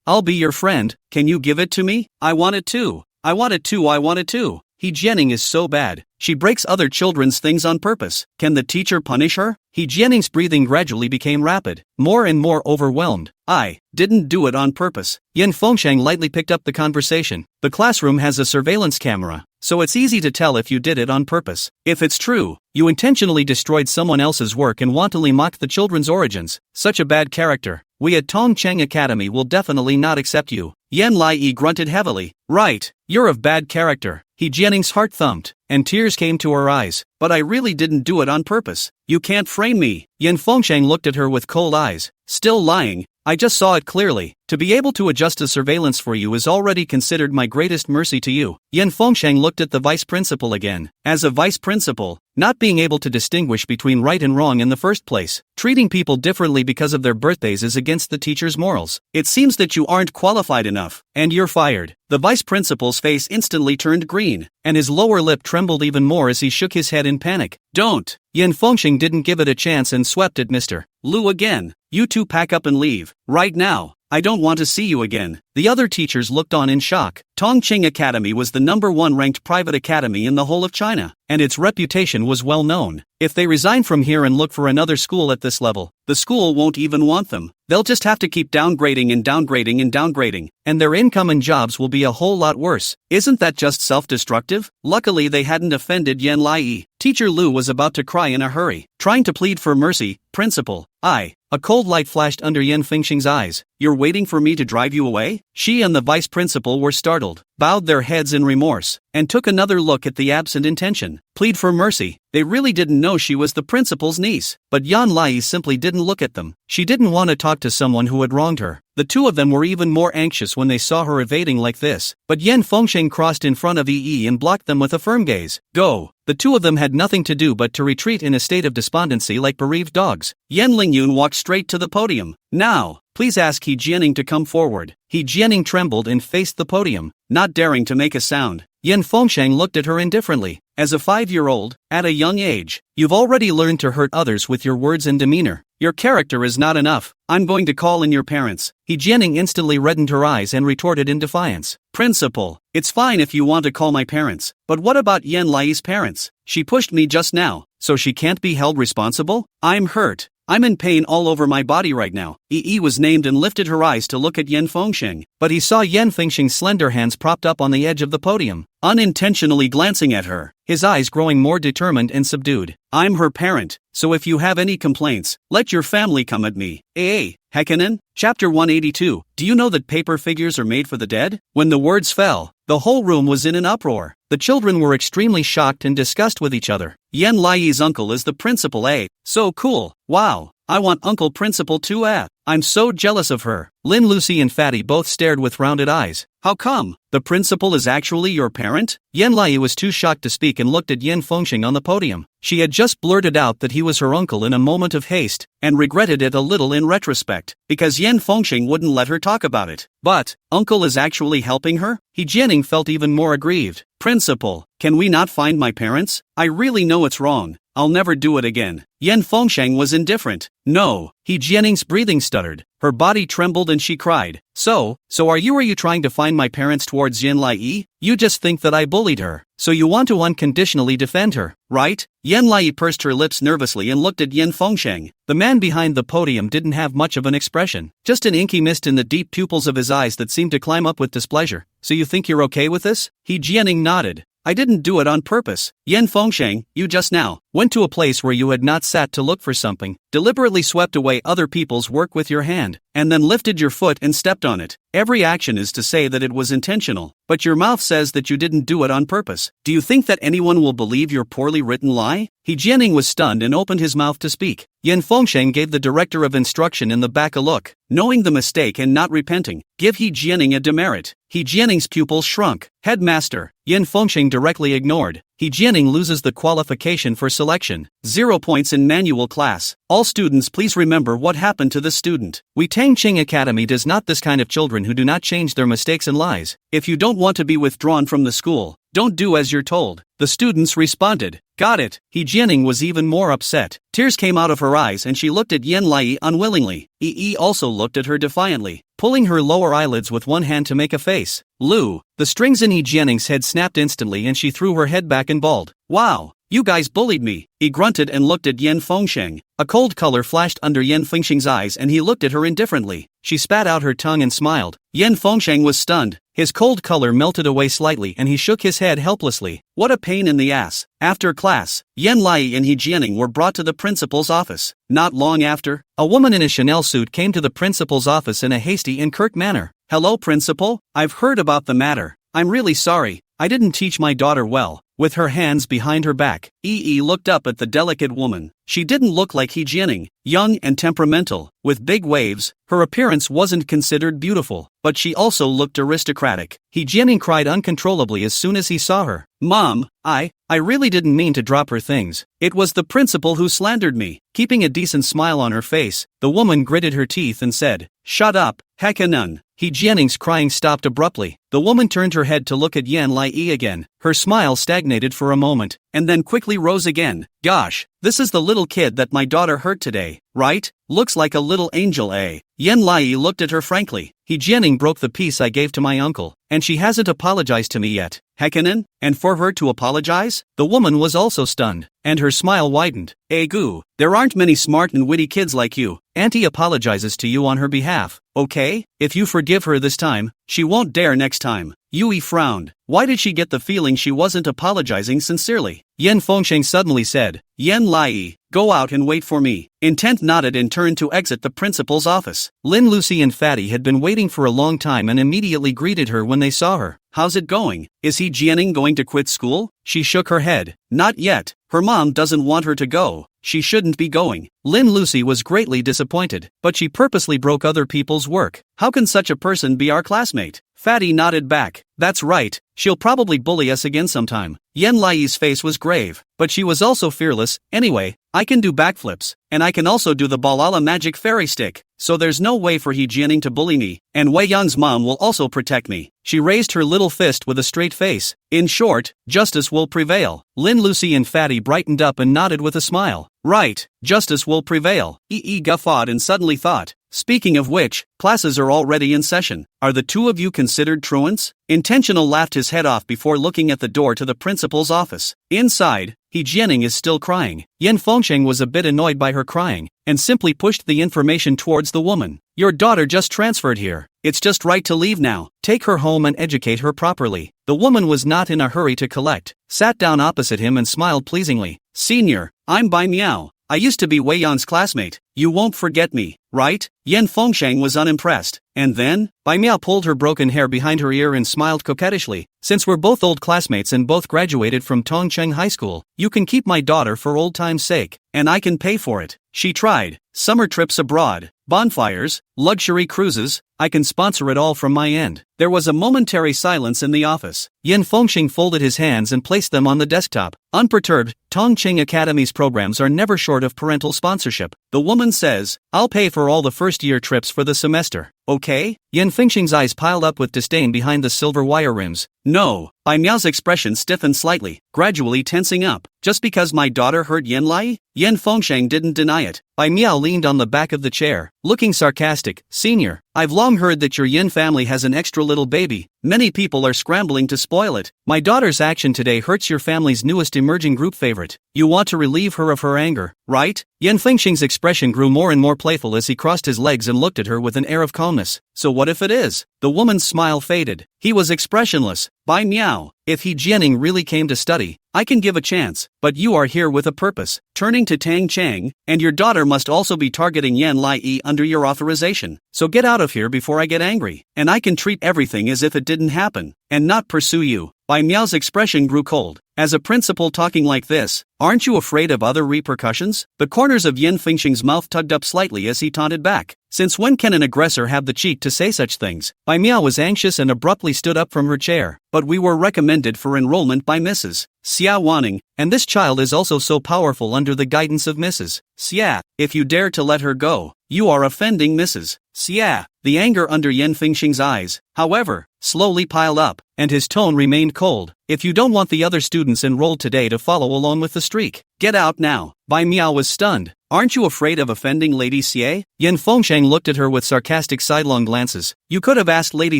I'll be your friend. Can you give it to me? I want it too. I want it too. He Jianing is so bad. She breaks other children's things on purpose. Can the teacher punish her? He Jianing's breathing gradually became rapid, more and more overwhelmed. I didn't do it on purpose. Yan Fengxing lightly picked up the conversation. The classroom has a surveillance camera, so it's easy to tell if you did it on purpose. If it's true, you intentionally destroyed someone else's work and wantonly mocked the children's origins. Such a bad character. We at Tongcheng Academy will definitely not accept you. Yan Lai grunted heavily. Right, you're of bad character. He Jianing's heart thumped, and tears came to her eyes. But I really didn't do it on purpose. You can't frame me. Yan Fengxing looked at her with cold eyes. Still lying. I just saw it clearly. To be able to adjust the surveillance for you is already considered my greatest mercy to you. Yan Fengsheng looked at the vice principal again. As a vice principal, not being able to distinguish between right and wrong in the first place, treating people differently because of their birthdays is against the teacher's morals. It seems that you aren't qualified enough, and you're fired. The vice principal's face instantly turned green, and his lower lip trembled even more as he shook his head in panic. Don't! Yan Fengsheng didn't give it a chance and swept at Mr. Lu again. You two pack up and leave, right now. I don't want to see you again. The other teachers looked on in shock. Tongqing Academy was the #1 ranked private academy in the whole of China, and its reputation was well known. If they resign from here and look for another school at this level, the school won't even want them. They'll just have to keep downgrading and downgrading and downgrading, and their income and jobs will be a whole lot worse. Isn't that just self-destructive? Luckily they hadn't offended Yan Lai. Teacher Lu was about to cry in a hurry, trying to plead for mercy. Principal, a cold light flashed under Yan Fengsheng's eyes. You're waiting for me to drive you away? She and the vice principal were startled, bowed their heads in remorse, and took another look at the absent intention. Plead for mercy. They really didn't know she was the principal's niece, but Yan Lai simply didn't look at them. She didn't want to talk to someone who had wronged her. The two of them were even more anxious when they saw her evading like this, but Yan Fengsheng crossed in front of Yi and blocked them with a firm gaze. Go! The two of them had nothing to do but to retreat in a state of despondency like bereaved dogs. Yan Lingyun walked straight to the podium. Now, please ask He Jianing to come forward. He Jianing trembled and faced the podium, not daring to make a sound. Yan Fengsheng looked at her indifferently. As a 5-year-old, at a young age, you've already learned to hurt others with your words and demeanor. Your character is not enough. I'm going to call in your parents. He Jianing instantly reddened her eyes and retorted in defiance. Principal, it's fine if you want to call my parents, but what about Yan Lai's parents? She pushed me just now, so she can't be held responsible? I'm hurt. I'm in pain all over my body right now. Yi was named and lifted her eyes to look at Yan Fengsheng, but he saw Yan Fengsheng's slender hands propped up on the edge of the podium, unintentionally glancing at her, his eyes growing more determined and subdued. I'm her parent, so if you have any complaints, let your family come at me. Hekinen? Chapter 182. Do you know that paper figures are made for the dead? When the words fell, the whole room was in an uproar. The children were extremely shocked and disgusted with each other. Yan Lai's uncle is the principal. So cool. Wow. I want Uncle Principal too. I'm so jealous of her. Lin, Lucy and Fatty both stared with rounded eyes. How come? The principal is actually your parent? Yan Lai was too shocked to speak and looked at Yan Fengsheng on the podium. She had just blurted out that he was her uncle in a moment of haste, and regretted it a little in retrospect, because Yan Fengsheng wouldn't let her talk about it. But, uncle is actually helping her? He Jianing felt even more aggrieved. Principal, can we not find my parents? I really know it's wrong. I'll never do it again. Yan Fengsheng was indifferent. No. He Jianing's breathing stuttered. Her body trembled and she cried. So are you trying to find my parents towards Yan Lai? You just think that I bullied her, so you want to unconditionally defend her, right? Yan Lai pursed her lips nervously and looked at Yan Fengsheng. The man behind the podium didn't have much of an expression, just an inky mist in the deep pupils of his eyes that seemed to climb up with displeasure. So you think you're okay with this? He Jianing nodded. I didn't do it on purpose. Yan Fengsheng, you just now went to a place where you had not sat to look for something, deliberately swept away other people's work with your hand, and then lifted your foot and stepped on it. Every action is to say that it was intentional, but your mouth says that you didn't do it on purpose. Do you think that anyone will believe your poorly written lie? He Jianing was stunned and opened his mouth to speak. Yan Fengsheng gave the director of instruction in the back a look, knowing the mistake and not repenting. Give He Jianing a demerit. He Jianing's pupils shrunk. Headmaster, Yan Fengsheng directly ignored. He Jianing loses the qualification for selection. 0 points in manual class. All students please remember what happened to the student. We Tangqing Academy does not this kind of children who do not change their mistakes and lies. If you don't want to be withdrawn from the school, don't do as you're told. The students responded. Got it. He Jianing was even more upset. Tears came out of her eyes and she looked at Yan Lai unwillingly. Yi also looked at her defiantly, pulling her lower eyelids with one hand to make a face. Lu. The strings in He Jianing's head snapped instantly and she threw her head back and bawled. Wow. You guys bullied me. He grunted and looked at Yan Fengsheng. A cold color flashed under Yan Fengsheng's eyes and he looked at her indifferently. She spat out her tongue and smiled. Yan Fengsheng was stunned. His cold color melted away slightly and he shook his head helplessly. What a pain in the ass. After class, Yan Lai and He Jianing were brought to the principal's office. Not long after, a woman in a Chanel suit came to the principal's office in a hasty and curt manner. Hello, principal. I've heard about the matter. I'm really sorry. I didn't teach my daughter well. with her hands behind her back. Yi looked up at the delicate woman. She didn't look like He Jianing, young and temperamental, with big waves. Her appearance wasn't considered beautiful, but she also looked aristocratic. He Jianing cried uncontrollably as soon as he saw her. Mom, I really didn't mean to drop her things. It was the principal who slandered me. Keeping a decent smile on her face, the woman gritted her teeth and said, Shut up, Hekanon. He Jianing's crying stopped abruptly. The woman turned her head to look at Yan Lai again. Her smile stagnated for a moment, and then quickly rose again. Gosh, this is the little kid that my daughter hurt today, right? Looks like a little angel, eh? Yan Lai looked at her frankly. He Jianing broke the piece I gave to my uncle, and she hasn't apologized to me yet. Hekanon? And for her to apologize? The woman was also stunned, and her smile widened. Gu, there aren't many smart and witty kids like you. Auntie apologizes to you on her behalf, okay? If you forgive her this time, she won't dare next time. Yui frowned. Why did she get the feeling she wasn't apologizing sincerely? Yan Fengsheng suddenly said, Yan Lai, go out and wait for me. Intent nodded and turned to exit the principal's office. Lin Lucy and Fatty had been waiting for a long time and immediately greeted her when they saw her. How's it going? Is He Jianing going to quit school? She shook her head. Not yet. Her mom doesn't want her to go. She shouldn't be going. Lin Lucy was greatly disappointed, but she purposely broke other people's work. How can such a person be our classmate? Fatty nodded back. That's right, she'll probably bully us again sometime. Yan Lai's face was grave, but she was also fearless. Anyway, I can do backflips, and I can also do the Balala magic fairy stick, so there's no way for He Jianing to bully me, and Wei Yan's mom will also protect me. She raised her little fist with a straight face. In short, justice will prevail. Lin Lucy and Fatty brightened up and nodded with a smile. Right, justice will prevail. Guffawed and suddenly thought, speaking of which, classes are already in session. Are the two of you considered truants? Intentional laughed his head off before looking at the door to the principal's office. Inside, He Jianing is still crying. Yan Fengsheng was a bit annoyed by her crying, and simply pushed the information towards the woman. Your daughter just transferred here. It's just right to leave now. Take her home and educate her properly. The woman was not in a hurry to collect, sat down opposite him and smiled pleasingly. Senior, I'm Bai Miao. I used to be Wei Yan's classmate. You won't forget me, right? Yan Fengsheng was unimpressed. And then, Bai Miao pulled her broken hair behind her ear and smiled coquettishly. Since we're both old classmates and both graduated from Tongcheng High School, you can keep my daughter for old time's sake, and I can pay for it. She tried. Summer trips abroad, bonfires, luxury cruises, I can sponsor it all from my end. There was a momentary silence in the office. Yan Fengsheng folded his hands and placed them on the desktop. Unperturbed, Tongcheng Academy's programs are never short of parental sponsorship. The woman says, I'll pay for all the first-year trips for the semester. Okay? Yan Fengsheng's eyes piled up with disdain behind the silver wire rims. No. Bai Miao's expression stiffened slightly, gradually tensing up. Just because my daughter hurt Yan Lai? Yan Fengsheng didn't deny it. Bai Miao leaned on the back of the chair, looking sarcastic. Senior, I've long heard that your Yin family has an extra little baby. Many people are scrambling to spoil it. My daughter's action today hurts your family's newest emerging group favorite. You want to relieve her of her anger, right? Yan Fengsheng's expression grew more and more playful as he crossed his legs and looked at her with an air of calmness. So what if it is? The woman's smile faded. He was expressionless. Bai Miao, if He Jianing really came to study, I can give a chance, but you are here with a purpose. Turning to Tang Chang, and your daughter must also be targeting Yan Lai under your authorization. So get out of here before I get angry, and I can treat everything as if it didn't happen, and not pursue you. Bai Miao's expression grew cold. As a principal talking like this, aren't you afraid of other repercussions? The corners of Yan Fengsheng's mouth tugged up slightly as he taunted back. Since when can an aggressor have the cheek to say such things? Bai Miao was anxious and abruptly stood up from her chair. But we were recommended for enrollment by Mrs. Xia Wanning, and this child is also so powerful under the guidance of Mrs. Xia. If you dare to let her go, you are offending Mrs. Xia. The anger under Yan Fengsheng's eyes, however, slowly piled up, and his tone remained cold. If you don't want the other students enrolled today to follow along with the streak, get out now. Bai Miao was stunned. Aren't you afraid of offending Lady Xie? Yan Fengsheng looked at her with sarcastic sidelong glances. You could have asked Lady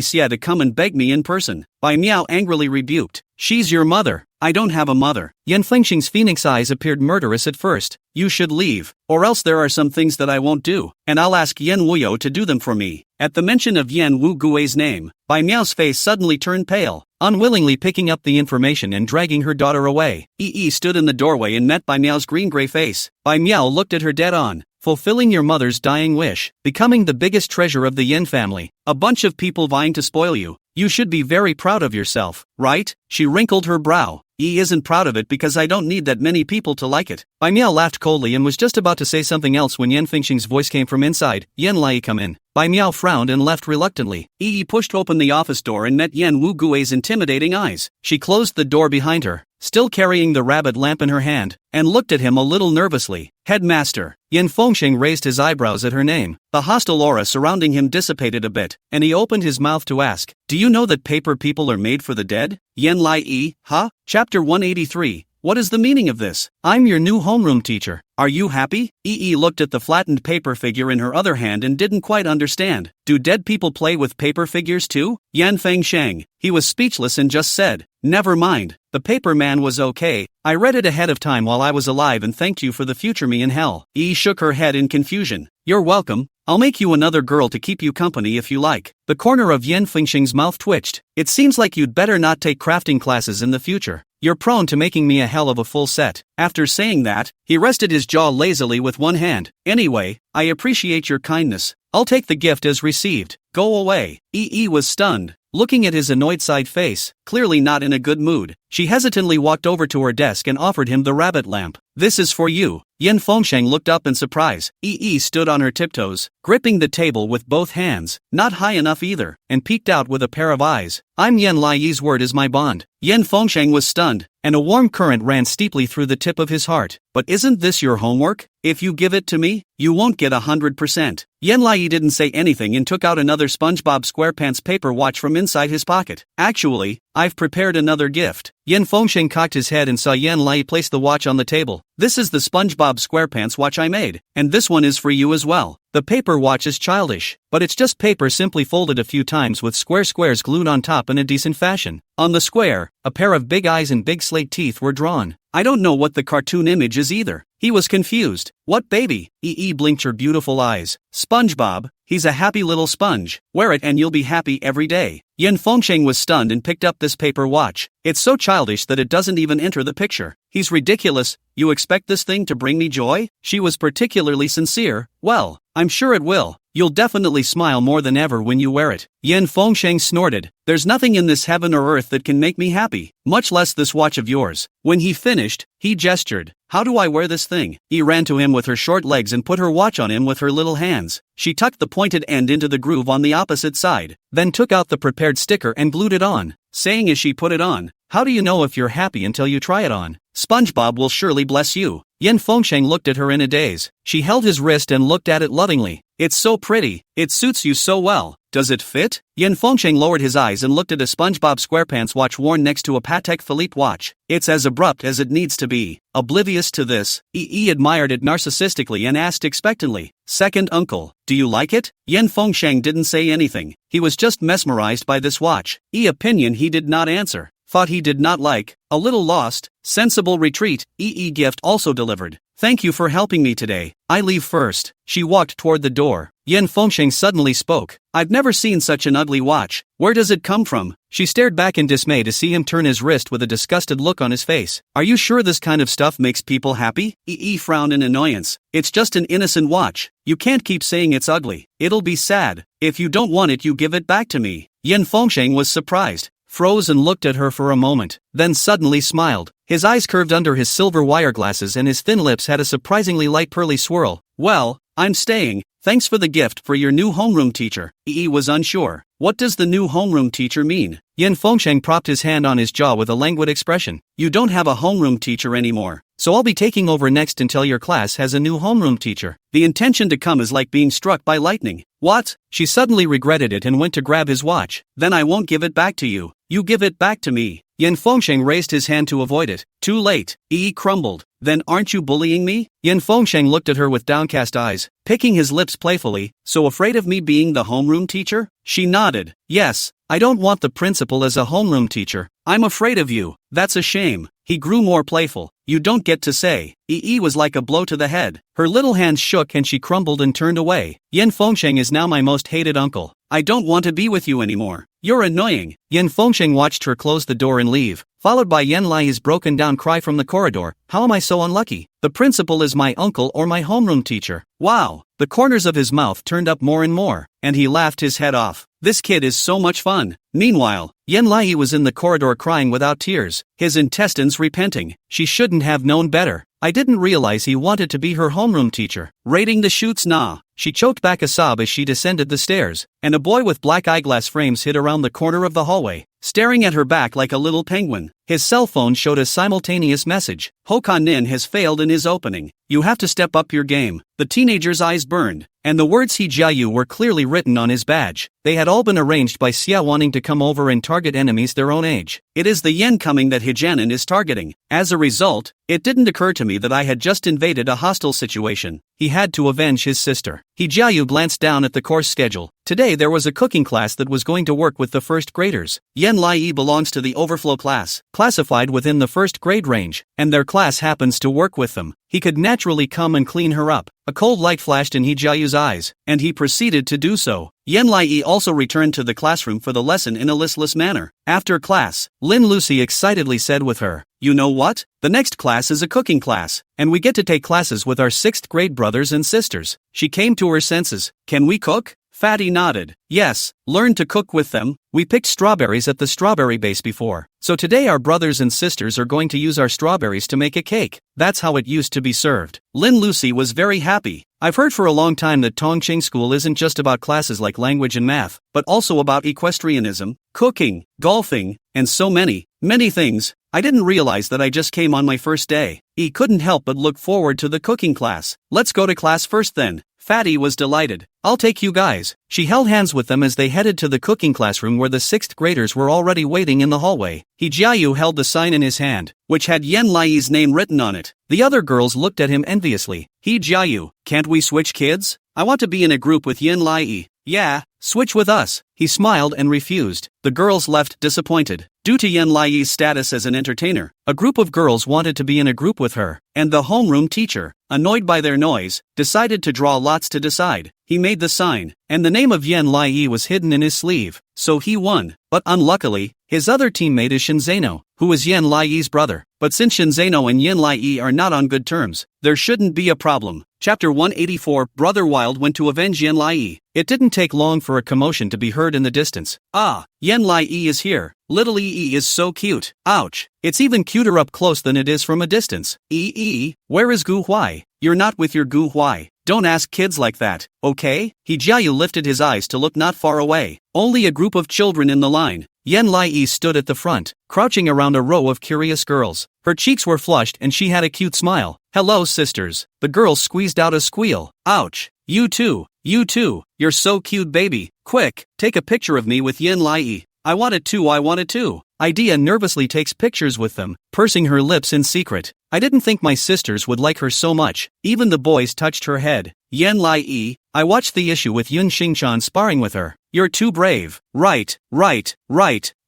Xie to come and beg me in person. Bai Miao angrily rebuked. She's your mother. I don't have a mother. Yan Fengsheng's phoenix eyes appeared murderous at first. You should leave, or else there are some things that I won't do, and I'll ask Yan Wuyo to do them for me. At the mention of Yan Wu Gui's name, Bai Miao's face suddenly turned pale, unwillingly picking up the information and dragging her daughter away. Stood in the doorway and met Bai Miao's green-gray face. Bai Miao looked at her dead on. Fulfilling your mother's dying wish, becoming the biggest treasure of the Yin family, a bunch of people vying to spoil you. You should be very proud of yourself, right? She wrinkled her brow. Isn't proud of it because I don't need that many people to like it. Bai Miao laughed coldly and was just about to say something else when Yan Fengxing's voice came from inside. Yan Lai, come in. Bai Miao frowned and left reluctantly. Yi pushed open the office door and met Yan Wu Gui's intimidating eyes. She closed the door behind her, still carrying the rabbit lamp in her hand, and looked at him a little nervously. Headmaster. Yan Fengxing raised his eyebrows at her name. The hostile aura surrounding him dissipated a bit, and he opened his mouth to ask, do you know that paper people are made for the dead? Yan Lai, huh? Chapter 183. What is the meaning of this? I'm your new homeroom teacher. Are you happy? Looked at the flattened paper figure in her other hand and didn't quite understand. Do dead people play with paper figures too? Yan Fengsheng. He was speechless and just said, never mind. The paper man was okay. I read it ahead of time while I was alive and thanked you for the future me in hell. Shook her head in confusion. You're welcome. I'll make you another girl to keep you company if you like. The corner of Yan Fengsheng's mouth twitched. It seems like you'd better not take crafting classes in the future. You're prone to making me a hell of a full set. After saying that, he rested his jaw lazily with one hand. Anyway, I appreciate your kindness. I'll take the gift as received. Go away. Was stunned, looking at his annoyed side face, clearly not in a good mood. She hesitantly walked over to her desk and offered him the rabbit lamp. This is for you. Yan Fengsheng looked up in surprise. Stood on her tiptoes, gripping the table with both hands, not high enough either, and peeked out with a pair of eyes. I'm Yan Lai's word is my bond. Yan Fengsheng was stunned, and a warm current ran steeply through the tip of his heart. But isn't this your homework? If you give it to me, you won't get 100%. Yan Lai didn't say anything and took out another SpongeBob SquarePants paper watch from inside his pocket. Actually, I've prepared another gift. Yan Fengsheng cocked his head and saw Yan Lai place the watch on the table. This is the SpongeBob SquarePants watch I made, and this one is for you as well. The paper watch is childish, but it's just paper simply folded a few times with square squares glued on top in a decent fashion. On the square, a pair of big eyes and big slate teeth were drawn. I don't know what the cartoon image is either. He was confused. What baby? Blinked her beautiful eyes. SpongeBob. He's a happy little sponge. Wear it and you'll be happy every day. Yan Fengsheng was stunned and picked up this paper watch. It's so childish that it doesn't even enter the picture. He's ridiculous. You expect this thing to bring me joy? She was particularly sincere. Well, I'm sure it will. You'll definitely smile more than ever when you wear it. Yan Fengsheng snorted. There's nothing in this heaven or earth that can make me happy, much less this watch of yours. When he finished, he gestured. How do I wear this thing? He ran to him with her short legs and put her watch on him with her little hands. She tucked the pointed end into the groove on the opposite side, then took out the prepared sticker and glued it on, saying as she put it on, how do you know if you're happy until you try it on? SpongeBob will surely bless you. Yan Fengsheng looked at her in a daze. She held his wrist and looked at it lovingly. It's so pretty. It suits you so well. Does it fit? Yan Fengsheng lowered his eyes and looked at a SpongeBob SquarePants watch worn next to a Patek Philippe watch. It's as abrupt as it needs to be. Oblivious to this, admired it narcissistically and asked expectantly, Second uncle, do you like it? Yan Fengsheng didn't say anything. He was just mesmerized by this watch. Opinion he did not answer. Thought he did not like. A little lost. Sensible retreat. Gift also delivered. Thank you for helping me today. I leave first. She walked toward the door. Yan Fengsheng suddenly spoke. I've never seen such an ugly watch. Where does it come from? She stared back in dismay to see him turn his wrist with a disgusted look on his face. Are you sure this kind of stuff makes people happy? Frowned in annoyance. It's just an innocent watch. You can't keep saying it's ugly. It'll be sad. If you don't want it, you give it back to me. Yan Fengsheng was surprised, froze and looked at her for a moment, then suddenly smiled. His eyes curved under his silver wire glasses and his thin lips had a surprisingly light pearly swirl. Well, I'm staying. Thanks for the gift for your new homeroom teacher. Was unsure. What does the new homeroom teacher mean? Yan Fengsheng propped his hand on his jaw with a languid expression. You don't have a homeroom teacher anymore, so I'll be taking over next until your class has a new homeroom teacher. The intention to come is like being struck by lightning. What? She suddenly regretted it and went to grab his watch. Then I won't give it back to you. You give it back to me. Yan Fengsheng raised his hand to avoid it. Too late. Crumbled. Then aren't you bullying me? Yan Fengsheng looked at her with downcast eyes, picking his lips playfully. So afraid of me being the homeroom teacher? She nodded. Yes, I don't want the principal as a homeroom teacher. I'm afraid of you. That's a shame. He grew more playful. You don't get to say. Was like a blow to the head. Her little hands shook and she crumbled and turned away. Yan Fengsheng is now my most hated uncle. I don't want to be with you anymore. You're annoying. Yan Fengsheng watched her close the door and leave, followed by Yan Lai's broken down cry from the corridor. How am I so unlucky? The principal is my uncle or my homeroom teacher. Wow. The corners of his mouth turned up more and more, and he laughed his head off. This kid is so much fun. Meanwhile, Yen Lai was in the corridor crying without tears, his intestines repenting. She shouldn't have known better. I didn't realize he wanted to be her homeroom teacher. Rating the shoots nah. She choked back a sob as she descended the stairs, and a boy with black eyeglass frames hid around the corner of the hallway, staring at her back like a little penguin. His cell phone showed a simultaneous message. Hokan Nin has failed in his opening. You have to step up your game. The teenager's eyes burned, and the words He Jiayu were clearly written on his badge. They had all been arranged by Xia wanting to come over and target enemies their own age. It is the Yen coming that Hijanin is targeting. As a result, it didn't occur to me that I had just invaded a hostile situation. He had to avenge his sister. He Jiayu glanced down at the course schedule. Today there was a cooking class that was going to work with the first graders. Yen Lai belongs to the overflow class, classified within the first grade range, and their class happens to work with them. He could naturally come and clean her up. A cold light flashed in He Jiayu's eyes, and he proceeded to do so. Yen Lai also returned to the classroom for the lesson in a listless manner. After class, Lin Lucy excitedly said with her, "You know what? The next class is a cooking class, and we get to take classes with our 6th grade brothers and sisters." She came to her senses. "Can we cook?" Fatty nodded. "Yes, learn to cook with them. We picked strawberries at the strawberry base before, so today our brothers and sisters are going to use our strawberries to make a cake. That's how it used to be served." Lin Lucy was very happy. I've heard for a long time that Tongqing School isn't just about classes like language and math, but also about equestrianism, cooking, golfing, and so many things. I didn't realize that I just came on my first day. He couldn't help but look forward to the cooking class. "Let's go to class first then." Fatty was delighted. "I'll take you guys." She held hands with them as they headed to the cooking classroom where the 6th graders were already waiting in the hallway. He Jiayu held the sign in his hand, which had Yen Lai's name written on it. The other girls looked at him enviously. "He Jiayu, can't we switch kids? I want to be in a group with Yen Lai." "Yeah, switch with us." He smiled and refused. The girls left disappointed. Due to Yen Lai's status as an entertainer, a group of girls wanted to be in a group with her, and the homeroom teacher, annoyed by their noise, decided to draw lots to decide. He made the sign, and the name of Yen Lai was hidden in his sleeve, so he won. But unluckily, his other teammate is Shinzeno, who is Yen Lai's brother. But since Shinzeno and Yen Lai are not on good terms, there shouldn't be a problem. Chapter 184. Brother Wild went to avenge Yen Lai. It didn't take long for a commotion to be heard in the distance. "Ah, Yen Lai is here. Little Ee is so cute. Ouch. It's even cuter up close than it is from a distance. Ee, where is Gu Huai? You're not with your Gu Huai. Don't ask kids like that, okay?" He Jiayu lifted his eyes to look not far away. Only a group of children in the line. Yen Lai stood at the front, crouching around a row of curious girls. Her cheeks were flushed and she had a cute smile. "Hello sisters." The girls squeezed out a squeal. "Ouch. You too. You're so cute baby. Quick, take a picture of me with Yen Lai. I want it too. Idea nervously takes pictures with them, pursing her lips in secret. I didn't think my sisters would like her so much. Even the boys touched her head. "Yen Lai, I watched the issue with Yun Xingchan sparring with her. You're too brave." Right.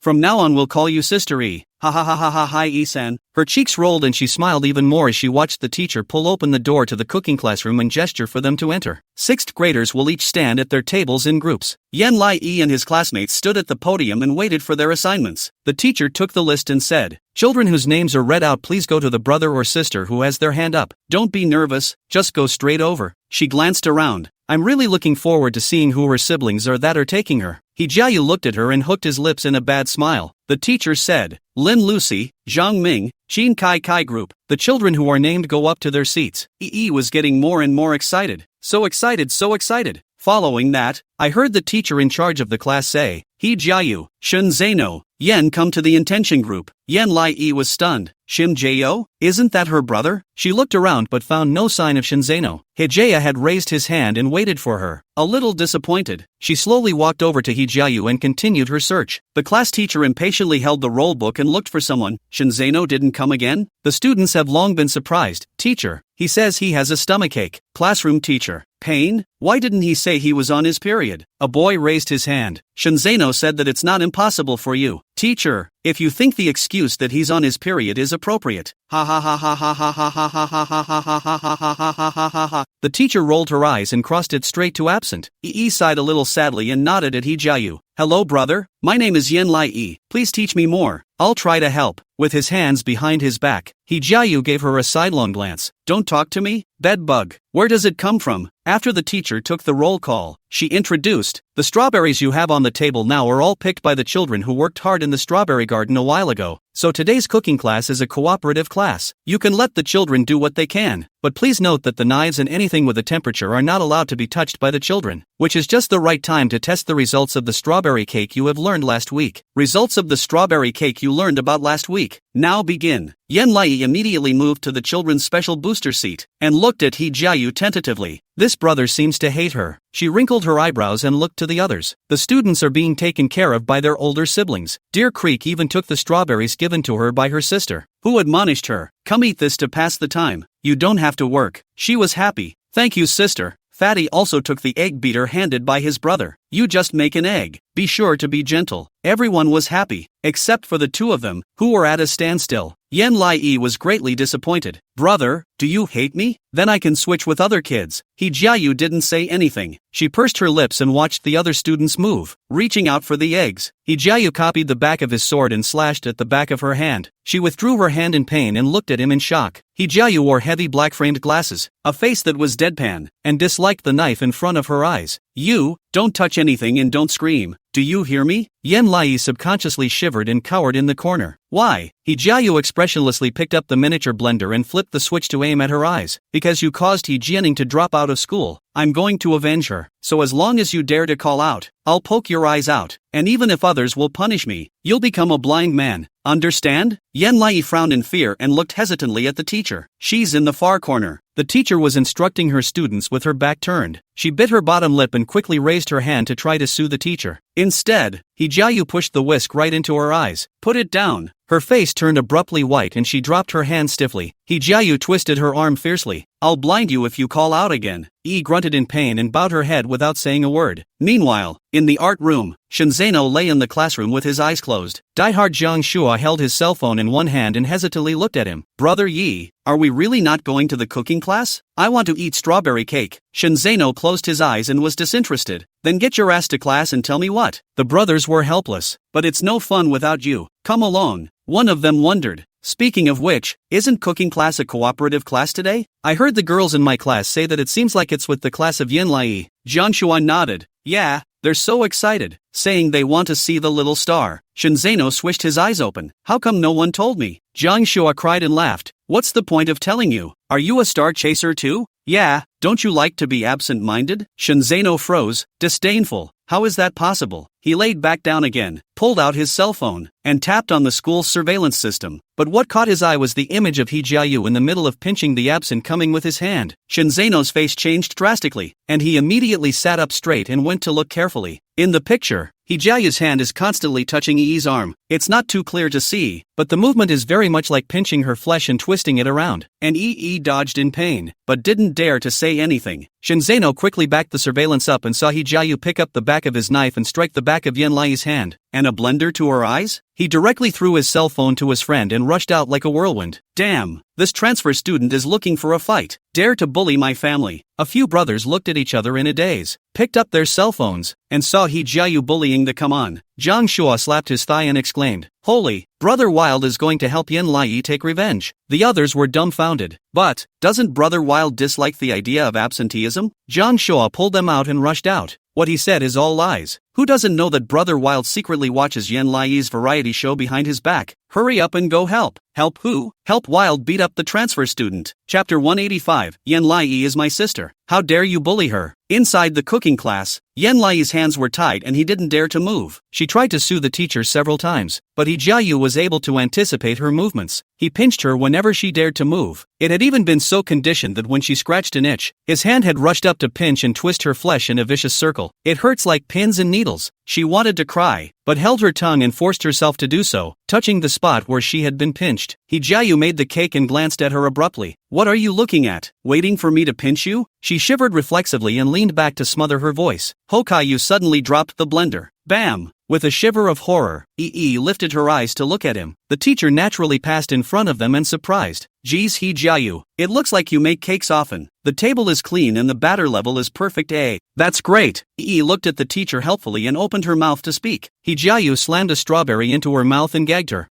From now on we'll call you Sister E. Ha ha ha ha ha hi E-san." Her cheeks rolled and she smiled even more as she watched the teacher pull open the door to the cooking classroom and gesture for them to enter. 6th graders will each stand at their tables in groups. Yen Lai and his classmates stood at the podium and waited for their assignments. The teacher took the list and said, "Children whose names are read out, please go to the brother or sister who has their hand up. Don't be nervous, just go straight over." She glanced around. "I'm really looking forward to seeing who her siblings are that are taking her." He Jiayu looked at her and hooked his lips in a bad smile. The teacher said, "Lin Lucy, Zhang Ming, Qin Kai group." The children who are named go up to their seats. Yi was getting more and more excited. So excited. Following that, I heard the teacher in charge of the class say, "He Jiayu, Shun Zeno, Yen come to the intention group." Yen Lai was stunned. "Shim Jayo? Isn't that her brother?" She looked around but found no sign of Shinzeno. Hijaya had raised his hand and waited for her. A little disappointed, she slowly walked over to Hijayu and continued her search. The class teacher impatiently held the roll book and looked for someone. Shinzeno didn't come again? The students have long been surprised. "Teacher, he says he has a stomachache." Classroom teacher, "Pain? Why didn't he say he was on his period?" A boy raised his hand. Shinzano said that it's not impossible for you, teacher, if you think the excuse that he's on his period is appropriate. Ha ha ha ha ha ha ha ha ha ha ha ha ha ha ha ha ha ha ha. The teacher rolled her eyes and crossed it straight to absent. Yi sighed a little sadly and nodded at Hijayu. Hello brother, my name is Yen Lai. Please teach me more. I'll try to help. With his hands behind his back, Hijayu gave her a sidelong glance. Don't talk to me, bedbug. Where does it come from? After the teacher took the roll call, she introduced, the strawberries you have on the table now are all picked by the children who worked hard in the strawberry garden a while ago. So today's cooking class is a cooperative class. You can let the children do what they can, but please note that the knives and anything with a temperature are not allowed to be touched by the children, which is just the right time to test the results of the strawberry cake you have learned last week. Results of the strawberry cake you learned about last week. Now begin. Yen Lai immediately moved to the children's special booster seat and looked at Hijayu tentatively. This brother seems to hate her. She wrinkled her eyebrows and looked to the others. The students are being taken care of by their older siblings. Deer Creek even took the strawberries given to her by her sister, who admonished her, come eat this to pass the time. You don't have to work. She was happy. Thank you, sister. Fatty also took the egg beater handed by his brother. You just make an egg. Be sure to be gentle. Everyone was happy, except for the two of them, who were at a standstill. Yen Lai was greatly disappointed. Brother, do you hate me? Then I can switch with other kids. Hijayu didn't say anything. She pursed her lips and watched the other students move, reaching out for the eggs. Hijayu copied the back of his sword and slashed at the back of her hand. She withdrew her hand in pain and looked at him in shock. Hijayu wore heavy black-framed glasses, a face that was deadpan, and disliked the knife in front of her eyes. You, don't touch anything and don't scream. Do you hear me? Yen Lai subconsciously shivered and cowered in the corner. Why? Hijayu expressionlessly picked up the miniature blender and flipped the switch to aim at her eyes. Because you caused Jianing to drop out of school. I'm going to avenge her. So as long as you dare to call out, I'll poke your eyes out. And even if others will punish me, you'll become a blind man. Understand? Yen Lai frowned in fear and looked hesitantly at the teacher. She's in the far corner. The teacher was instructing her students with her back turned. She bit her bottom lip and quickly raised her hand to try to soothe the teacher. Instead, Hijayu pushed the whisk right into her eyes. Put it down. Her face turned abruptly white and she dropped her hand stiffly. Hijayu twisted her arm fiercely. I'll blind you if you call out again. Yi grunted in pain and bowed her head without saying a word. Meanwhile, in the art room, Shinzano lay in the classroom with his eyes closed. Diehard Jiang Shua held his cell phone in one hand and hesitantly looked at him. Brother Yi, are we really not going to the cooking class? I want to eat strawberry cake. Shinzano closed his eyes and was disinterested. Then get your ass to class and tell me what. The brothers were helpless. But it's no fun without you. Come along. One of them wondered. Speaking of which, isn't cooking class a cooperative class today? I heard the girls in my class say that it seems like it's with the class of Yen Lai. Jiang Shua nodded. Yeah, they're so excited, saying they want to see the little star. Shinzano swished his eyes open. How come no one told me? Jiang Shua cried and laughed. What's the point of telling you? Are you a star chaser too? Yeah, don't you like to be absent-minded? Shinzano froze, disdainful. How is that possible? He laid back down again, pulled out his cell phone, and tapped on the school's surveillance system. But what caught his eye was the image of Hijayu in the middle of pinching the absent coming with his hand. Shinzano's face changed drastically, and he immediately sat up straight and went to look carefully. In the picture, Hijayu's hand is constantly touching Yi's arm. It's not too clear to see, but the movement is very much like pinching her flesh and twisting it around. And Yi dodged in pain, but didn't dare to say anything. Shinzano quickly backed the surveillance up and saw Hijayu pick up the back of his knife and strike the back of Yen Lai's hand. And a blender to her eyes? He directly threw his cell phone to his friend and rushed out like a whirlwind. Damn, this transfer student is looking for a fight. Dare to bully my family. A few brothers looked at each other in a daze, picked up their cell phones, and saw Hijayu bullying the come on. Jiang Shua slapped his thigh and exclaimed, Holy, Brother Wild is going to help Yen Lai take revenge. The others were dumbfounded. But, doesn't Brother Wild dislike the idea of absenteeism? Jiang Shua pulled them out and rushed out. What he said is all lies. Who doesn't know that Brother Wild secretly watches Yen Lai's variety show behind his back? Hurry up and go help. Help who? Help Wild beat up the transfer student. Chapter 185. Yen Lai is my sister. How dare you bully her? Inside the cooking class, Yen Lai's hands were tied and he didn't dare to move. She tried to sue the teacher several times, but Hijayu was able to anticipate her movements. He pinched her whenever she dared to move. It had even been so conditioned that when she scratched an itch, his hand had rushed up to pinch and twist her flesh in a vicious circle. It hurts like pins and needles. genitals. She wanted to cry, but held her tongue and forced herself to do so, touching the spot where she had been pinched. Hee-jae made the cake and glanced at her abruptly. "What are you looking at? Waiting for me to pinch you?" She shivered reflexively and leaned back to smother her voice. Hokkaido suddenly dropped the blender. Bam! With a shiver of horror, Ee lifted her eyes to look at him. The teacher naturally passed in front of them and surprised. "Geez, Hee-jae, it looks like you make cakes often. The table is clean and the batter level is perfect. That's great." Ee looked at the teacher helpfully and opened her mouth to speak. Hee-jae slammed a strawberry into her mouth and gagged her.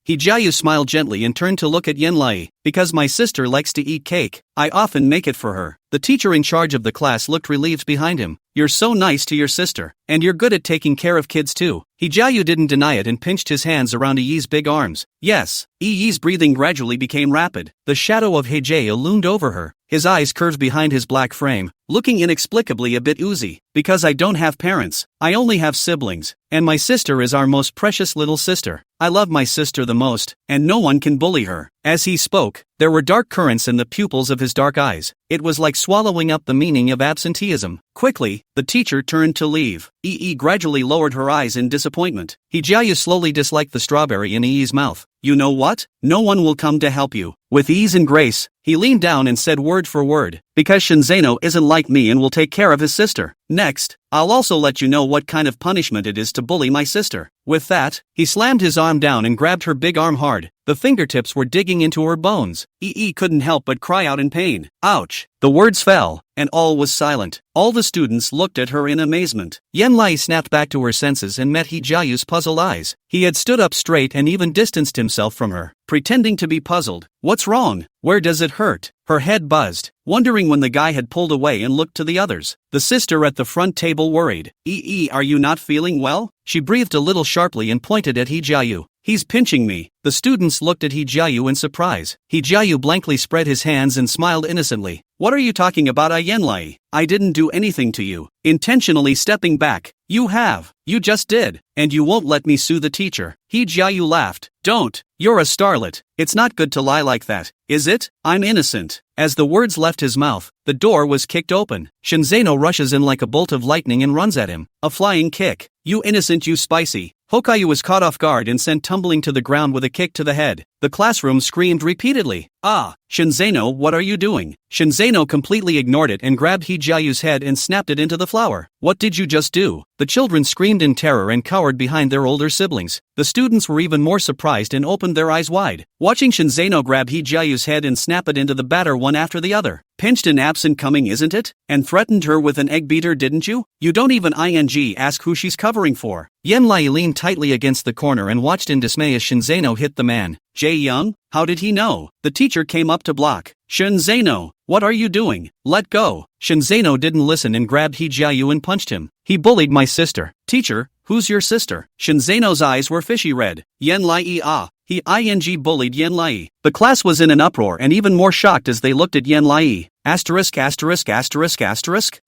Hee-jae smiled gently and turned to look at Yen-lai. "Because my sister likes to eat cake, I often make it for her." The teacher in charge of the class looked relieved behind him. "You're so nice to your sister. And you're good at taking care of kids too." Hee-jae didn't deny it and pinched his hands around Ee's big arms. "Yes." Ee's breathing gradually became rapid. The shadow of Hee-jae loomed over her. His eyes curved behind his black frame, looking inexplicably a bit oozy. "Because I don't have parents. I only have siblings. And my sister is our most precious little sister. I love my sister the most, and no one can bully her." As he spoke, there were dark currents in the pupils of his dark eyes. It was like swallowing up the meaning of absenteeism. Quickly, the teacher turned to leave. Ee gradually lowered her eyes in disappointment. Hee-jae slowly disliked the strawberry in Ee's mouth. "You know what? No one will come to help you." With ease and grace, he leaned down and said word for word, "Because Shinzano isn't like me and will take care of his sister. Next, I'll also let you know what kind of punishment it is to bully my sister." With that, he slammed his arm down and grabbed her big arm hard. The fingertips were digging into her bones. Ee couldn't help but cry out in pain. "Ouch!" The words fell, and all was silent. All the students looked at her in amazement. Yen-lai snapped back to her senses and met Hee-jae's puzzled eyes. He had stood up straight and even distanced himself from her, pretending to be puzzled. "What's wrong? Where does it hurt?" Her head buzzed, wondering when the guy had pulled away and looked to the others. The sister at the front table worried. "Ee, are you not feeling well?" She breathed a little sharply and pointed at Hee-jae. "He's pinching me." The students looked at Hee-jae in surprise. Hee-jae blankly spread his hands and smiled innocently. "What are you talking about, Yen-lai? I didn't do anything to you." Intentionally stepping back. "You have. You just did. And you won't let me sue the teacher." Hee-jae laughed. "Don't. You're a starlet. It's not good to lie like that, is it? I'm innocent." As the words left his mouth, the door was kicked open. Shinzano rushes in like a bolt of lightning and runs at him. A flying kick. "You innocent, you spicy." Hokkaido was caught off guard and sent tumbling to the ground with a kick to the head. The classroom screamed repeatedly. "Ah, Shinzano, what are you doing?" Shinzano completely ignored it and grabbed Hee-jae's head and snapped it into the flour. "What did you just do?" The children screamed in terror and cowered behind their older siblings. The students were even more surprised and opened their eyes wide, watching Shinzano grab Hee-jae's head and snap it into the batter one after the other. "Pinched and absent coming, isn't it? And threatened her with an egg beater, didn't you? You don't even ask who she's covering for." Yen-lai leaned tightly against the corner and watched in dismay as Shinzano hit the man. "Jae-young, how did he know?" The teacher came up to block. "Shinzano, what are you doing? Let go." Shinzano didn't listen and grabbed Hee-jae and punched him. "He bullied my sister." "Teacher, who's your sister?" Shinzano's eyes were fishy red. "Yen-lai He bullied Yen-lai. The class was in an uproar and even more shocked as they looked at Yen-lai.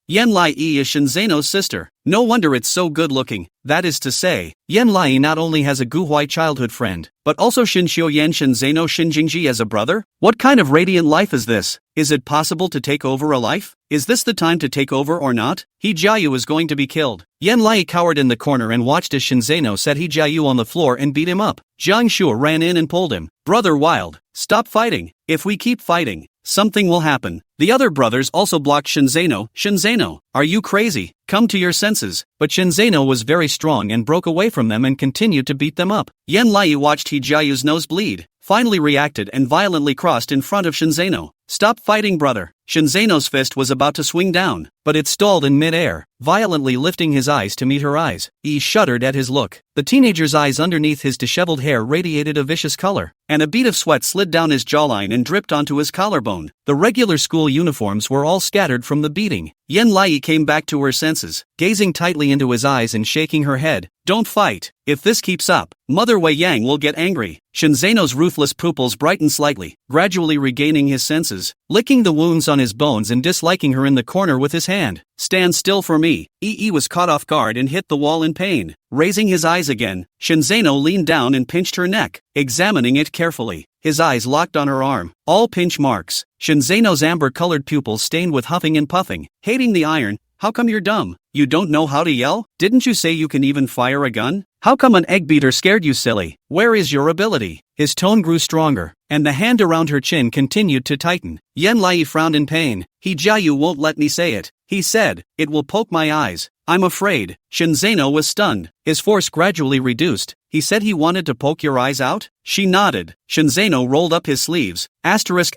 Yen-lai is Shinzano's sister. No wonder it's so good looking. That is to say, Yen-lai not only has a Guhuai childhood friend, but also Shinshio-yen Shinzano Shinjingji as a brother? What kind of radiant life is this? Is it possible to take over a life? Is this the time to take over or not? Hee-jae is going to be killed. Yen-lai cowered in the corner and watched as Shinzano set Hee-jae on the floor and beat him up. Jiang Shuo ran in and pulled him. "Brother Wild, stop fighting. If we keep fighting, something will happen." The other brothers also blocked Shinzano. "Shinzano, are you crazy? Come to your senses." But Shinzano was very strong and broke away from them and continued to beat them up. Yen-lai watched Hee-jae's nose bleed, finally reacted and violently crossed in front of Shinzano. "Stop fighting, brother." Shinzano's fist was about to swing down, but it stalled in mid-air, violently lifting his eyes to meet her eyes. He shuddered at his look. The teenager's eyes underneath his disheveled hair radiated a vicious color, and a bead of sweat slid down his jawline and dripped onto his collarbone. The regular school uniforms were all scattered from the beating. Yen-lai came back to her senses, gazing tightly into his eyes and shaking her head. "Don't fight. If this keeps up, Mother Wei Yang will get angry." Shinzano's ruthless pupils brightened slightly, gradually regaining his senses, licking the wounds on his bones and disliking her in the corner with his hand. "Stand still for me." Ee was caught off guard and hit the wall in pain. Raising his eyes again, Shinzano leaned down and pinched her neck, examining it carefully. His eyes locked on her arm, all pinch marks. Shinzano's amber-colored pupils stained with huffing and puffing. Hating the iron, how come you're dumb? You don't know how to yell? Didn't you say you can even fire a gun? How come an egg beater scared you, silly? Where is your ability? His tone grew stronger, and the hand around her chin continued to tighten. Yan Lai frowned in pain. Jiayu won't let me say it. He said, it will poke my eyes. I'm afraid. Shinzeno was stunned. His force gradually reduced. He said he wanted to poke your eyes out? She nodded. Shinzeno rolled up his sleeves. Asterisk.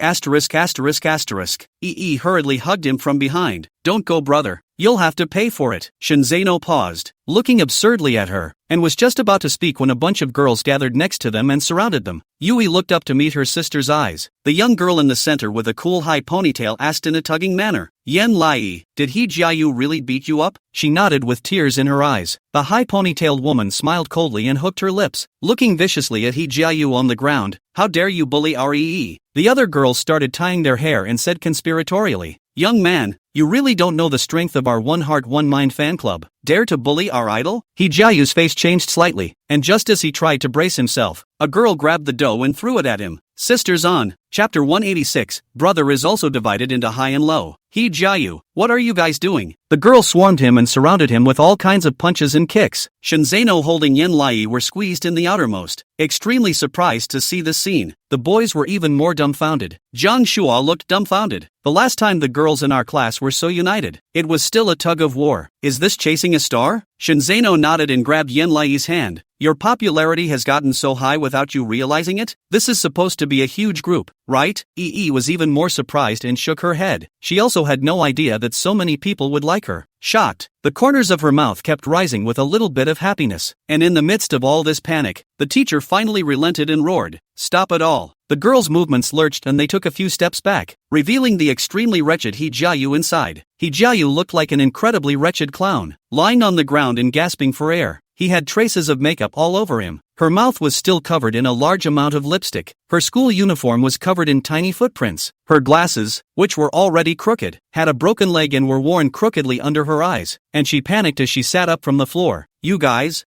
Yi hurriedly hugged him from behind. Don't go, brother. You'll have to pay for it. Shinzeno paused, looking absurdly at her, and was just about to speak when a bunch of girls gathered next to them and surrounded them. Yui looked up to meet her sister's eyes. The young girl in the center with a cool high ponytail asked in a tugging manner, Yan Lai, did Jiayu really beat you up? She nodded with tears in her eyes. The high ponytailed woman smiled coldly and hooked her lips, looking viciously at Jiayu on the ground. How dare you bully our EE? The other girls started tying their hair and said conspiratorially, young man, you really don't know the strength of our One Heart One Mind fan club. Dare to bully our idol? Jiayu's face changed slightly, and just as he tried to brace himself, a girl grabbed the dough and threw it at him. Sisters on. Chapter 186, Brother is also divided into high and low. Jiayu, what are you guys doing? The girl swarmed him and surrounded him with all kinds of punches and kicks. Shinzeno holding Yan Lai were squeezed in the outermost. Extremely surprised to see this scene, the boys were even more dumbfounded. Zhang Shua looked dumbfounded. The last time the girls in our class were so united, it was still a tug of war. Is this chasing a star? Shinzeno nodded and grabbed Yan Lai's hand. Your popularity has gotten so high without you realizing it? This is supposed to be a huge group, right? Yi was even more surprised and shook her head. She also had no idea that so many people would like her. Shocked, the corners of her mouth kept rising with a little bit of happiness. And in the midst of all this panic, the teacher finally relented and roared, stop it all. The girls' movements lurched and they took a few steps back, revealing the extremely wretched Jiayu inside. Jiayu looked like an incredibly wretched clown, lying on the ground and gasping for air. He had traces of makeup all over him. Her mouth was still covered in a large amount of lipstick. Her school uniform was covered in tiny footprints. Her glasses, which were already crooked, had a broken leg and were worn crookedly under her eyes, and she panicked as she sat up from the floor. You guys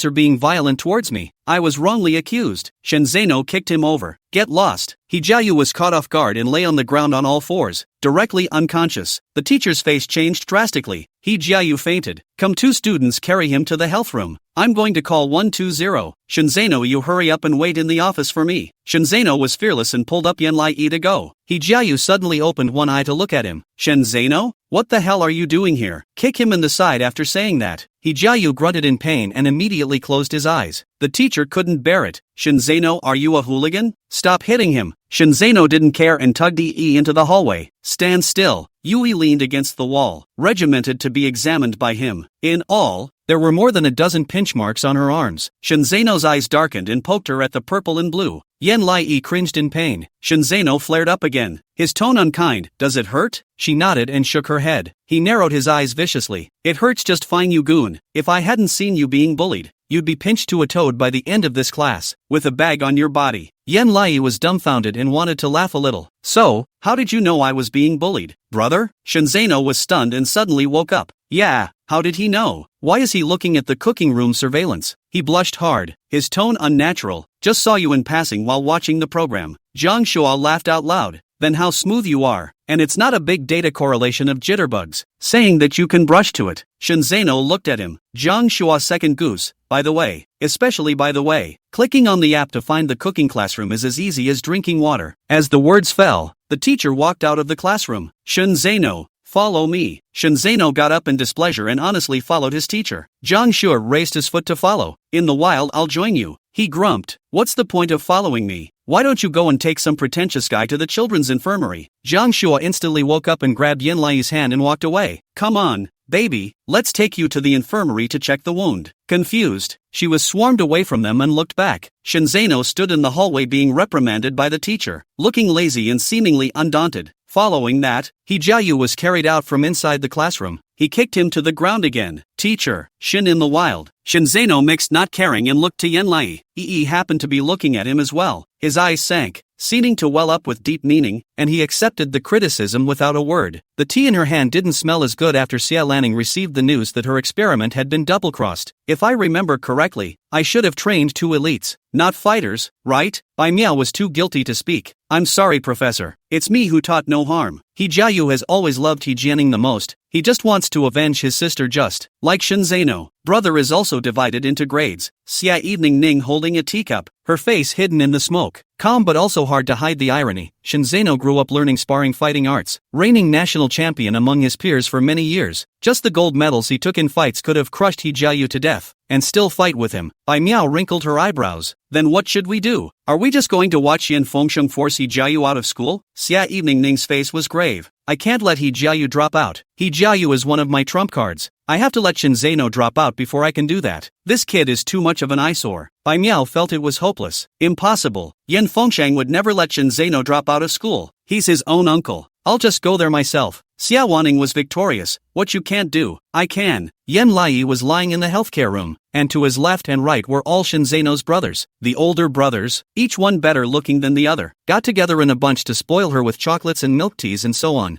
are being violent towards me. I was wrongly accused. Shinzeno kicked him over. Get lost. Jiayu was caught off guard and lay on the ground on all fours, directly unconscious. The teacher's face changed drastically. Jiayu fainted. Come, 2 students carry him to the health room. I'm going to call 120. Shinzeno, you hurry up and wait in the office for me. Shinzeno was fearless and pulled up Yan Lai to go. Jiayu suddenly opened one eye to look at him. Shinzeno? What the hell are you doing here? Kick him in the side after saying that. Jiayu grunted in pain and immediately closed his eyes. The teacher couldn't bear it. Shinzeno, are you a hooligan? Stop hitting him. Shinzeno didn't care and tugged Yi into the hallway. Stand still. Yui leaned against the wall, regimented to be examined by him. In all, there were more than a dozen pinch marks on her arms. Shinzeno's eyes darkened and poked her at the purple and blue. Yan Lai cringed in pain. Shinzeno flared up again, his tone unkind. Does it hurt? She nodded and shook her head. He narrowed his eyes viciously. It hurts just fine, you goon. If I hadn't seen you being bullied, you'd be pinched to a toad by the end of this class, with a bag on your body. Yan Lai was dumbfounded and wanted to laugh a little. So, how did you know I was being bullied, brother? Shinzeno was stunned and suddenly woke up. Yeah, how did he know? Why is he looking at the cooking room surveillance? He blushed hard, his tone unnatural. Just saw you in passing while watching the program. Zhang Shua laughed out loud. Then how smooth you are, and it's not a big data correlation of jitterbugs, saying that you can brush to it. Shinzeno looked at him. Zhang Shua second goose, by the way, especially by the way. Clicking on the app to find the cooking classroom is as easy as drinking water. As the words fell, the teacher walked out of the classroom. Shinzeno, follow me. Shinzeno got up in displeasure and honestly followed his teacher. Zhang Shua raised his foot to follow. In the wild, I'll join you. He grumped. What's the point of following me? Why don't you go and take some pretentious guy to the children's infirmary? Zhang Shua instantly woke up and grabbed Yan Lai's hand and walked away. Come on, baby, let's take you to the infirmary to check the wound. Confused, she was swarmed away from them and looked back. Shinzeno stood in the hallway being reprimanded by the teacher, looking lazy and seemingly undaunted. Following that, Jiayu was carried out from inside the classroom. He kicked him to the ground again. Teacher, Shin in the wild. Shinzeno mixed not caring and looked to Yan Lai. Yi happened to be looking at him as well. His eyes sank, seeming to well up with deep meaning, and he accepted the criticism without a word. The tea in her hand didn't smell as good after Xia Lanning received the news that her experiment had been double-crossed. If I remember correctly, I should have trained 2 elites, not fighters, right? Bai Miao was too guilty to speak. I'm sorry, Professor. It's me who taught no harm. He Jiayu has always loved He Jianing the most. He just wants to avenge his sister just like Shinzano. Brother is also divided into grades. Xia Evening Ning holding a teacup, her face hidden in the smoke. Calm but also hard to hide the irony. Shinzano grew up learning sparring fighting arts, reigning national champion among his peers for many years. Just the gold medals he took in fights could have crushed He Jiayu to death, and still fight with him. Bai Miao wrinkled her eyebrows. Then what should we do? Are we just going to watch Yan Fengsheng force He Jiayu out of school? Xia Evening Ning's face was grave. I can't let He Jiayu drop out. He Jiayu is one of my trump cards. I have to let Shinzano drop out before I can do that. This kid is too much of an eyesore. Bai Miao felt it was hopeless. Impossible. Yan Fengsheng would never let Shinzano drop out of school. He's his own uncle. I'll just go there myself. Xia Wanning was victorious. What you can't do, I can. Yan Lai was lying in the healthcare room, and to his left and right were all Shinzano's brothers. The older brothers, each one better looking than the other, got together in a bunch to spoil her with chocolates and milk teas and so on.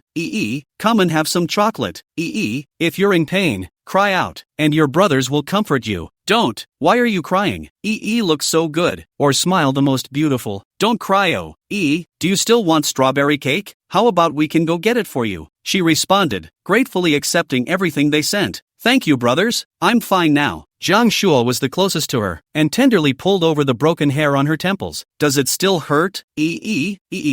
Come and have some chocolate. If you're in pain, cry out, and your brothers will comfort you. Don't. Why are you crying? Looks so good. Or smile the most beautiful. Don't cry. Oh. Do you still want strawberry cake? How about we can go get it for you? She responded, gratefully accepting everything they sent. Thank you, brothers. I'm fine now. Zhang Shuo was the closest to her, and tenderly pulled over the broken hair on her temples. Does it still hurt?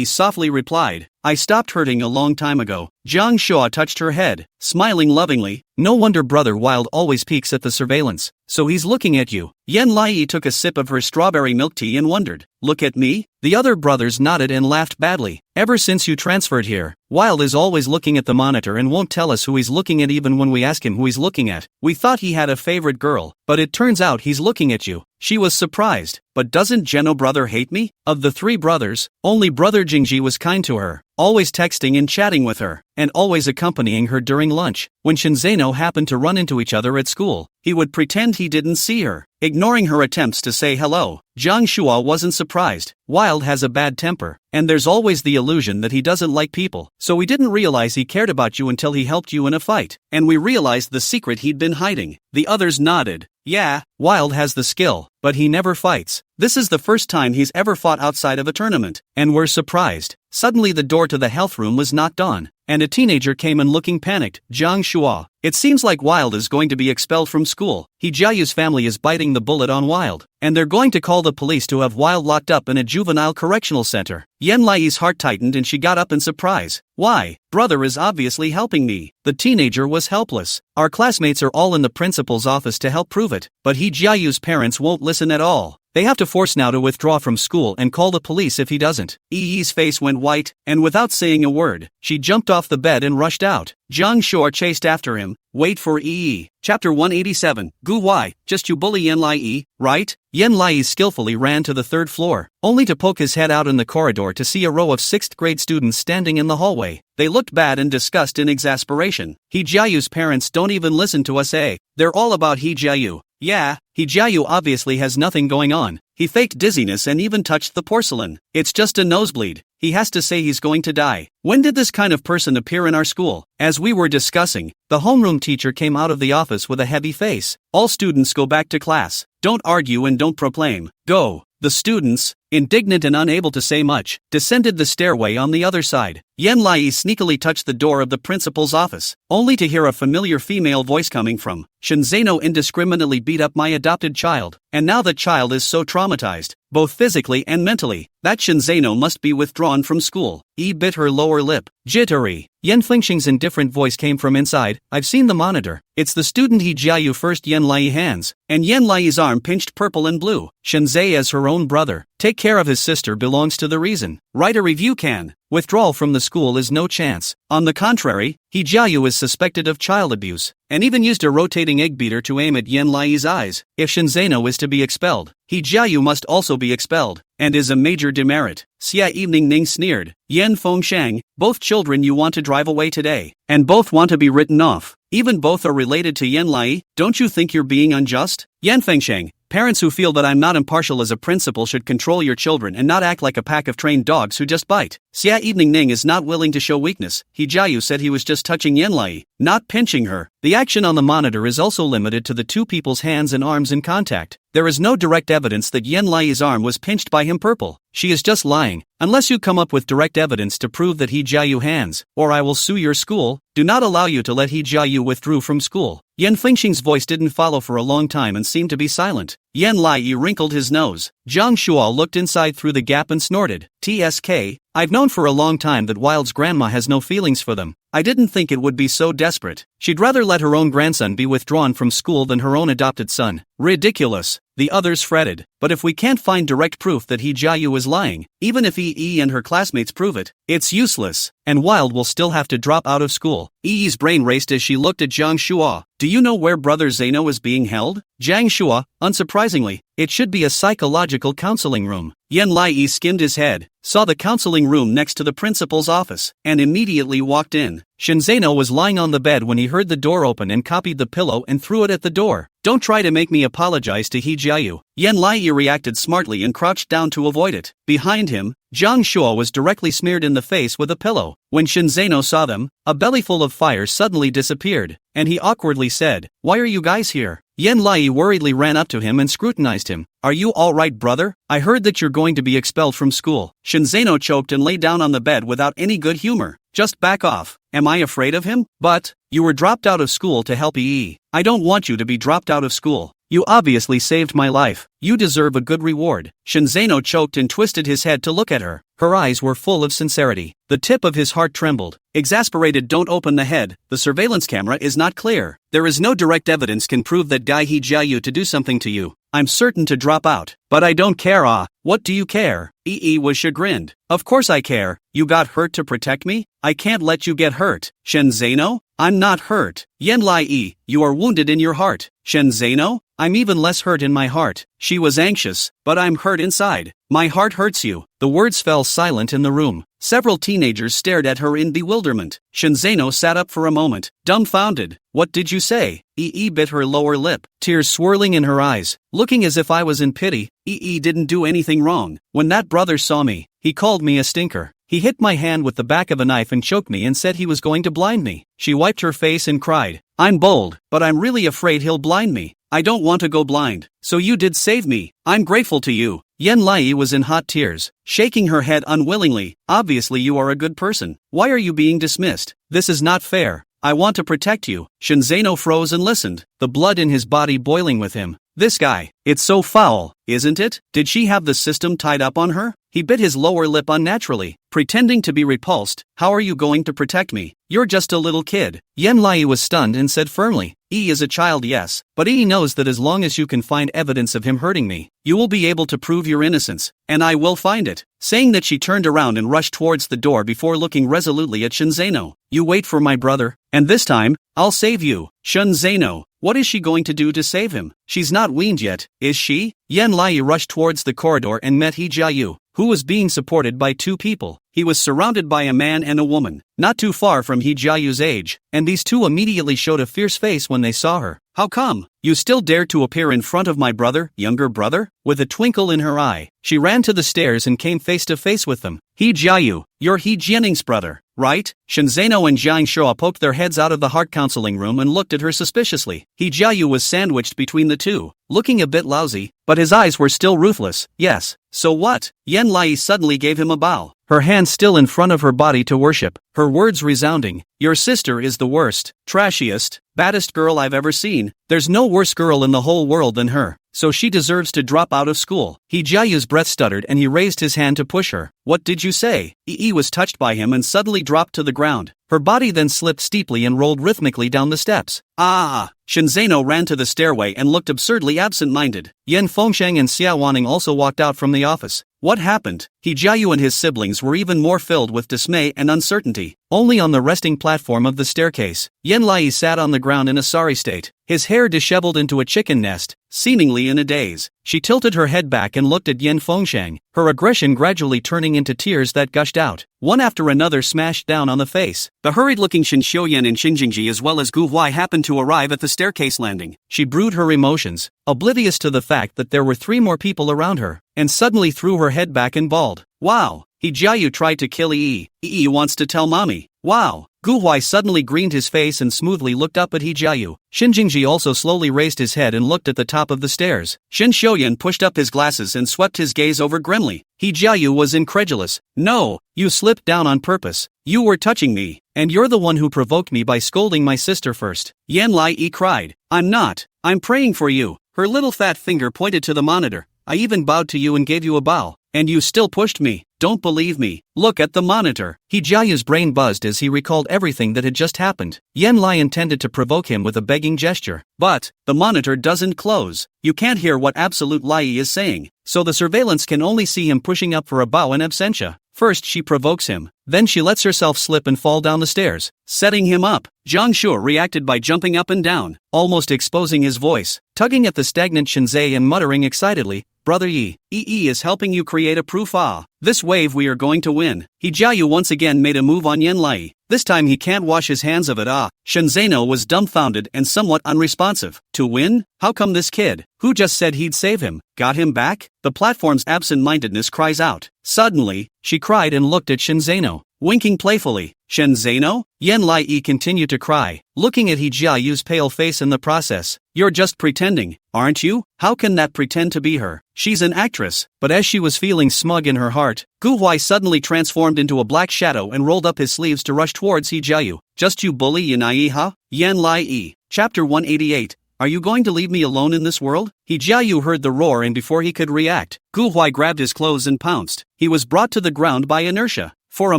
Softly replied. I stopped hurting a long time ago. Zhang Shuo touched her head, smiling lovingly. No wonder Brother Wild always peeks at the surveillance. So he's looking at you. Yan Lai took a sip of her strawberry milk tea and wondered, look at me? The other brothers nodded and laughed badly. Ever since you transferred here, Wild is always looking at the monitor and won't tell us who he's looking at even when we ask him who he's looking at. We thought he had a favorite girl, but it turns out he's looking at you. She was surprised. But doesn't Geno brother hate me? Of the three brothers, only brother Jingji was kind to her, always texting and chatting with her, and always accompanying her during lunch. When Shinzano happened to run into each other at school, he would pretend he didn't see her, ignoring her attempts to say hello. Zhang Shuo wasn't surprised. Wild has a bad temper, and there's always the illusion that he doesn't like people. So we didn't realize he cared about you until he helped you in a fight, and we realized the secret he'd been hiding. The others nodded. Yeah, Wild has the skill, but he never fights. This is the first time he's ever fought outside of a tournament, and we're surprised. Suddenly the door to the health room was knocked on, and a teenager came in looking panicked. Zhang Shuo. It seems like Wild is going to be expelled from school. He Jiayu's family is biting the bullet on Wild, and they're going to call the police to have Wild locked up in a juvenile correctional center. Yan Lai's heart tightened and she got up in surprise. Why? Brother is obviously helping me. The teenager was helpless. Our classmates are all in the principal's office to help prove it, but He Jiayu's parents won't listen at all. They have to force now to withdraw from school and call the police if he doesn't. Yi's face went white, and without saying a word, she jumped off the bed and rushed out. Zhang Shuo chased after him. Wait for Yi. Chapter 187. Gu Wai, just you bully Yan Lai, right? Yan Lai skillfully ran to the third floor, only to poke his head out in the corridor to see a row of 6th grade students standing in the hallway. They looked bad and disgust in exasperation. He Jiayu's parents don't even listen to us, eh? They're all about He Jiayu. Yeah, He Jiayu obviously has nothing going on. He faked dizziness and even touched the porcelain. It's just a nosebleed. He has to say he's going to die. When did this kind of person appear in our school? As we were discussing, the homeroom teacher came out of the office with a heavy face. All students go back to class. Don't argue and don't proclaim. Go. The students, indignant and unable to say much, descended the stairway on the other side. Yan Lai sneakily touched the door of the principal's office, only to hear a familiar female voice coming from. Shinzano indiscriminately beat up my adopted child, and now the child is so traumatized, both physically and mentally, that Shinzano must be withdrawn from school. Yi bit her lower lip. Jittery. Yan Fengsheng's indifferent voice came from inside. I've seen the monitor. It's the student He Jiayu first Yan Lai hands, and Yan Lai's arm pinched purple and blue. Shinzai as her own brother. Take care of his sister belongs to the reason. Write a review can. Withdrawal from the school is no chance. On the contrary, He Jiayu is suspected of child abuse, and even used a rotating egg beater to aim at Yan Lai's eyes. If Shinzano is to be expelled, He Jiayu must also be expelled, and is a major demerit. Xia Evening Ning sneered. Yan Fengsheng, both children you want to drive away today, and both want to be written off. Even both are related to Yan Lai. Don't you think you're being unjust? Yan Fengsheng, parents who feel that I'm not impartial as a principal should control your children and not act like a pack of trained dogs who just bite. Xia Evening Ning is not willing to show weakness. He Jiayu said he was just touching Yan Lai, not pinching her. The action on the monitor is also limited to the two people's hands and arms in contact. There is no direct evidence that Yan Lai's arm was pinched by him purple. she is just lying. Unless you come up with direct evidence to prove that He Jiayu hands, or I will sue your school, do not allow you to let He Jiayu withdrew from school. Yan Fengxing's voice didn't follow for a long time and seemed to be silent. Yan Lai wrinkled his nose. Zhang Shuo looked inside through the gap and snorted. TSK, I've known for a long time that Wild's grandma has no feelings for them. I didn't think it would be so desperate. She'd rather let her own grandson be withdrawn from school than her own adopted son. Ridiculous. The others fretted. But if we can't find direct proof that He Jiayu is lying, even if Yi and her classmates prove it, it's useless, and Wild will still have to drop out of school. Yi's brain raced as she looked at Zhang Shuo. Do you know where Brother Zeno is being held? Zhang Shuo, unsurprisingly, it should be a psychological counseling room. Yan Lai skimmed his head, saw the counseling room next to the principal's office, and immediately walked in. Shen Zeno was lying on the bed when he heard the door open and copied the pillow and threw it at the door. Don't try to make me apologize to He Jiayu. Yan Lai reacted smartly and crouched down to avoid it. Behind him, Zhang Shuo was directly smeared in the face with a pillow. When Shen Zeno saw them, a bellyful of fire suddenly disappeared, and he awkwardly said, "Why are you guys here?" Yan Lai worriedly ran up to him and scrutinized him. "Are you alright, brother? I heard that you're going to be expelled from school." Shen Zeno choked and lay down on the bed without any good humor. "Just back off. Am I afraid of him? But, you were dropped out of school to help Yi. I don't want you to be dropped out of school. You obviously saved my life. You deserve a good reward." Shen Zeno choked and twisted his head to look at her. Her eyes were full of sincerity. The tip of his heart trembled. Exasperated, "Don't open the head. The surveillance camera is not clear. There is no direct evidence can prove that guy He Jiayu to do something to you. I'm certain to drop out. But I don't care." "Ah, what do you care?" Yi was chagrined. "Of course I care. You got hurt to protect me? I can't let you get hurt." "Shen Zeno? I'm not hurt." "Yan Lai, you are wounded in your heart." "Shen Zeno? I'm even less hurt in my heart." She was anxious, "But I'm hurt inside." "My heart hurts you." The words fell silent in the room. Several teenagers stared at her in bewilderment. Shen Zeno sat up for a moment, dumbfounded. "What did you say?" Yi bit her lower lip, tears swirling in her eyes, looking as if I was in pity. Yi didn't do anything wrong. When that brother saw me, he called me a stinker. He hit my hand with the back of a knife and choked me and said he was going to blind me. She wiped her face and cried. "I'm bold, but I'm really afraid he'll blind me. I don't want to go blind. So you did save me. I'm grateful to you." Yan Lai was in hot tears, shaking her head unwillingly. "Obviously you are a good person. Why are you being dismissed? This is not fair. I want to protect you." Shen Zeno froze and listened, the blood in his body boiling with him. "This guy, it's so foul, isn't it? Did she have the system tied up on her?" He bit his lower lip unnaturally, pretending to be repulsed. "How are you going to protect me? You're just a little kid." Yan Lai was stunned and said firmly, "Yi is a child, yes, but Yi knows that as long as you can find evidence of him hurting me, you will be able to prove your innocence, and I will find it." Saying that, she turned around and rushed towards the door before looking resolutely at Shen Zeno. "You wait for my brother, and this time, I'll save you." Shen Zeno, what is she going to do to save him? She's not weaned yet, is she? Yan Lai rushed towards the corridor and met He Jiayu, who was being supported by two people. He was surrounded by a man and a woman, not too far from He Jiayu's age, and these two immediately showed a fierce face when they saw her. "How come? You still dare to appear in front of my brother, younger brother?" With a twinkle in her eye, she ran to the stairs and came face to face with them. "He Jiayu, you're He Jianing's brother, right?" Shen Zeno and Zhang Shuo poked their heads out of the heart counseling room and looked at her suspiciously. He Jiayu was sandwiched between the two, looking a bit lousy, but his eyes were still ruthless. "Yes, so what?" Yan Lai suddenly gave him a bow, her hands still in front of her body to worship, her words resounding. "Your sister is the worst, trashiest, baddest girl I've ever seen. There's no worse girl in the whole world than her, so she deserves to drop out of school." He Jiayu's breath stuttered and he raised his hand to push her. "What did you say?" Yi was touched by him and suddenly dropped to the ground. Her body then slipped steeply and rolled rhythmically down the steps. "Ah!" Shen Zeno ran to the stairway and looked absurdly absent-minded. Yan Fengsheng and Xia Wanning also walked out from the office. What happened? He Jiayu and his siblings were even more filled with dismay and uncertainty. Only on the resting platform of the staircase, Yan Lai sat on the ground in a sorry state, his hair disheveled into a chicken nest, seemingly in a daze. She tilted her head back and looked at Yan Fengsheng, her aggression gradually turning into tears that gushed out. One after another smashed down on the face. The hurried-looking Shin Xiuyan and Shin Jingji as well as Gu Huai happened to arrive at the staircase landing. She brewed her emotions, oblivious to the fact that there were 3 more people around her, and suddenly threw her head back and bawled. "Wow! He Jiayu tried to kill Yi. Yi wants to tell mommy. Wow!" Gu Huai suddenly greened his face and smoothly looked up at He Jiayu. Shin Jingji also slowly raised his head and looked at the top of the stairs. Shin Xiuyan pushed up his glasses and swept his gaze over grimly. He Jiayu was incredulous. No, you slipped down on purpose. You were touching me, and you're the one who provoked me by scolding my sister first. Yan Lai cried. I'm not. I'm praying for you. Her little fat finger pointed to the monitor. I even bowed to you and gave you a bow. And you still pushed me. Don't believe me. Look at the monitor. He Jiayu's brain buzzed as he recalled everything that had just happened. Yan Lai intended to provoke him with a begging gesture. But the monitor doesn't close. You can't hear what Absolute Lai is saying. So the surveillance can only see him pushing up for a bow in absentia. First she provokes him. Then she lets herself slip and fall down the stairs, setting him up. Zhang Shuo reacted by jumping up and down, almost exposing his voice, tugging at the stagnant Shinzei and muttering excitedly, Brother Yi, EE is helping you create a proof. This wave we are going to win. He Jiayu once again made a move on Yan Lai. This time he can't wash his hands of it. Shenzeno was dumbfounded and somewhat unresponsive. To win? How come this kid, who just said he'd save him, got him back? The platform's absent-mindedness cries out. Suddenly, she cried and looked at Shenzeno, winking playfully. Shenzeno? Yan Lai continued to cry, looking at He Jiayu's pale face in the process. You're just pretending, aren't you? How can that pretend to be her? She's an actress. But as she was feeling smug in her heart, Gu Huai suddenly transformed into a black shadow and rolled up his sleeves to rush towards He Jiayu. Just you bully Yanai ha? Yan Lai. Chapter 188. Are you going to leave me alone in this world? He Jiayu heard the roar and before he could react, Gu Huai grabbed his clothes and pounced. He was brought to the ground by inertia. For a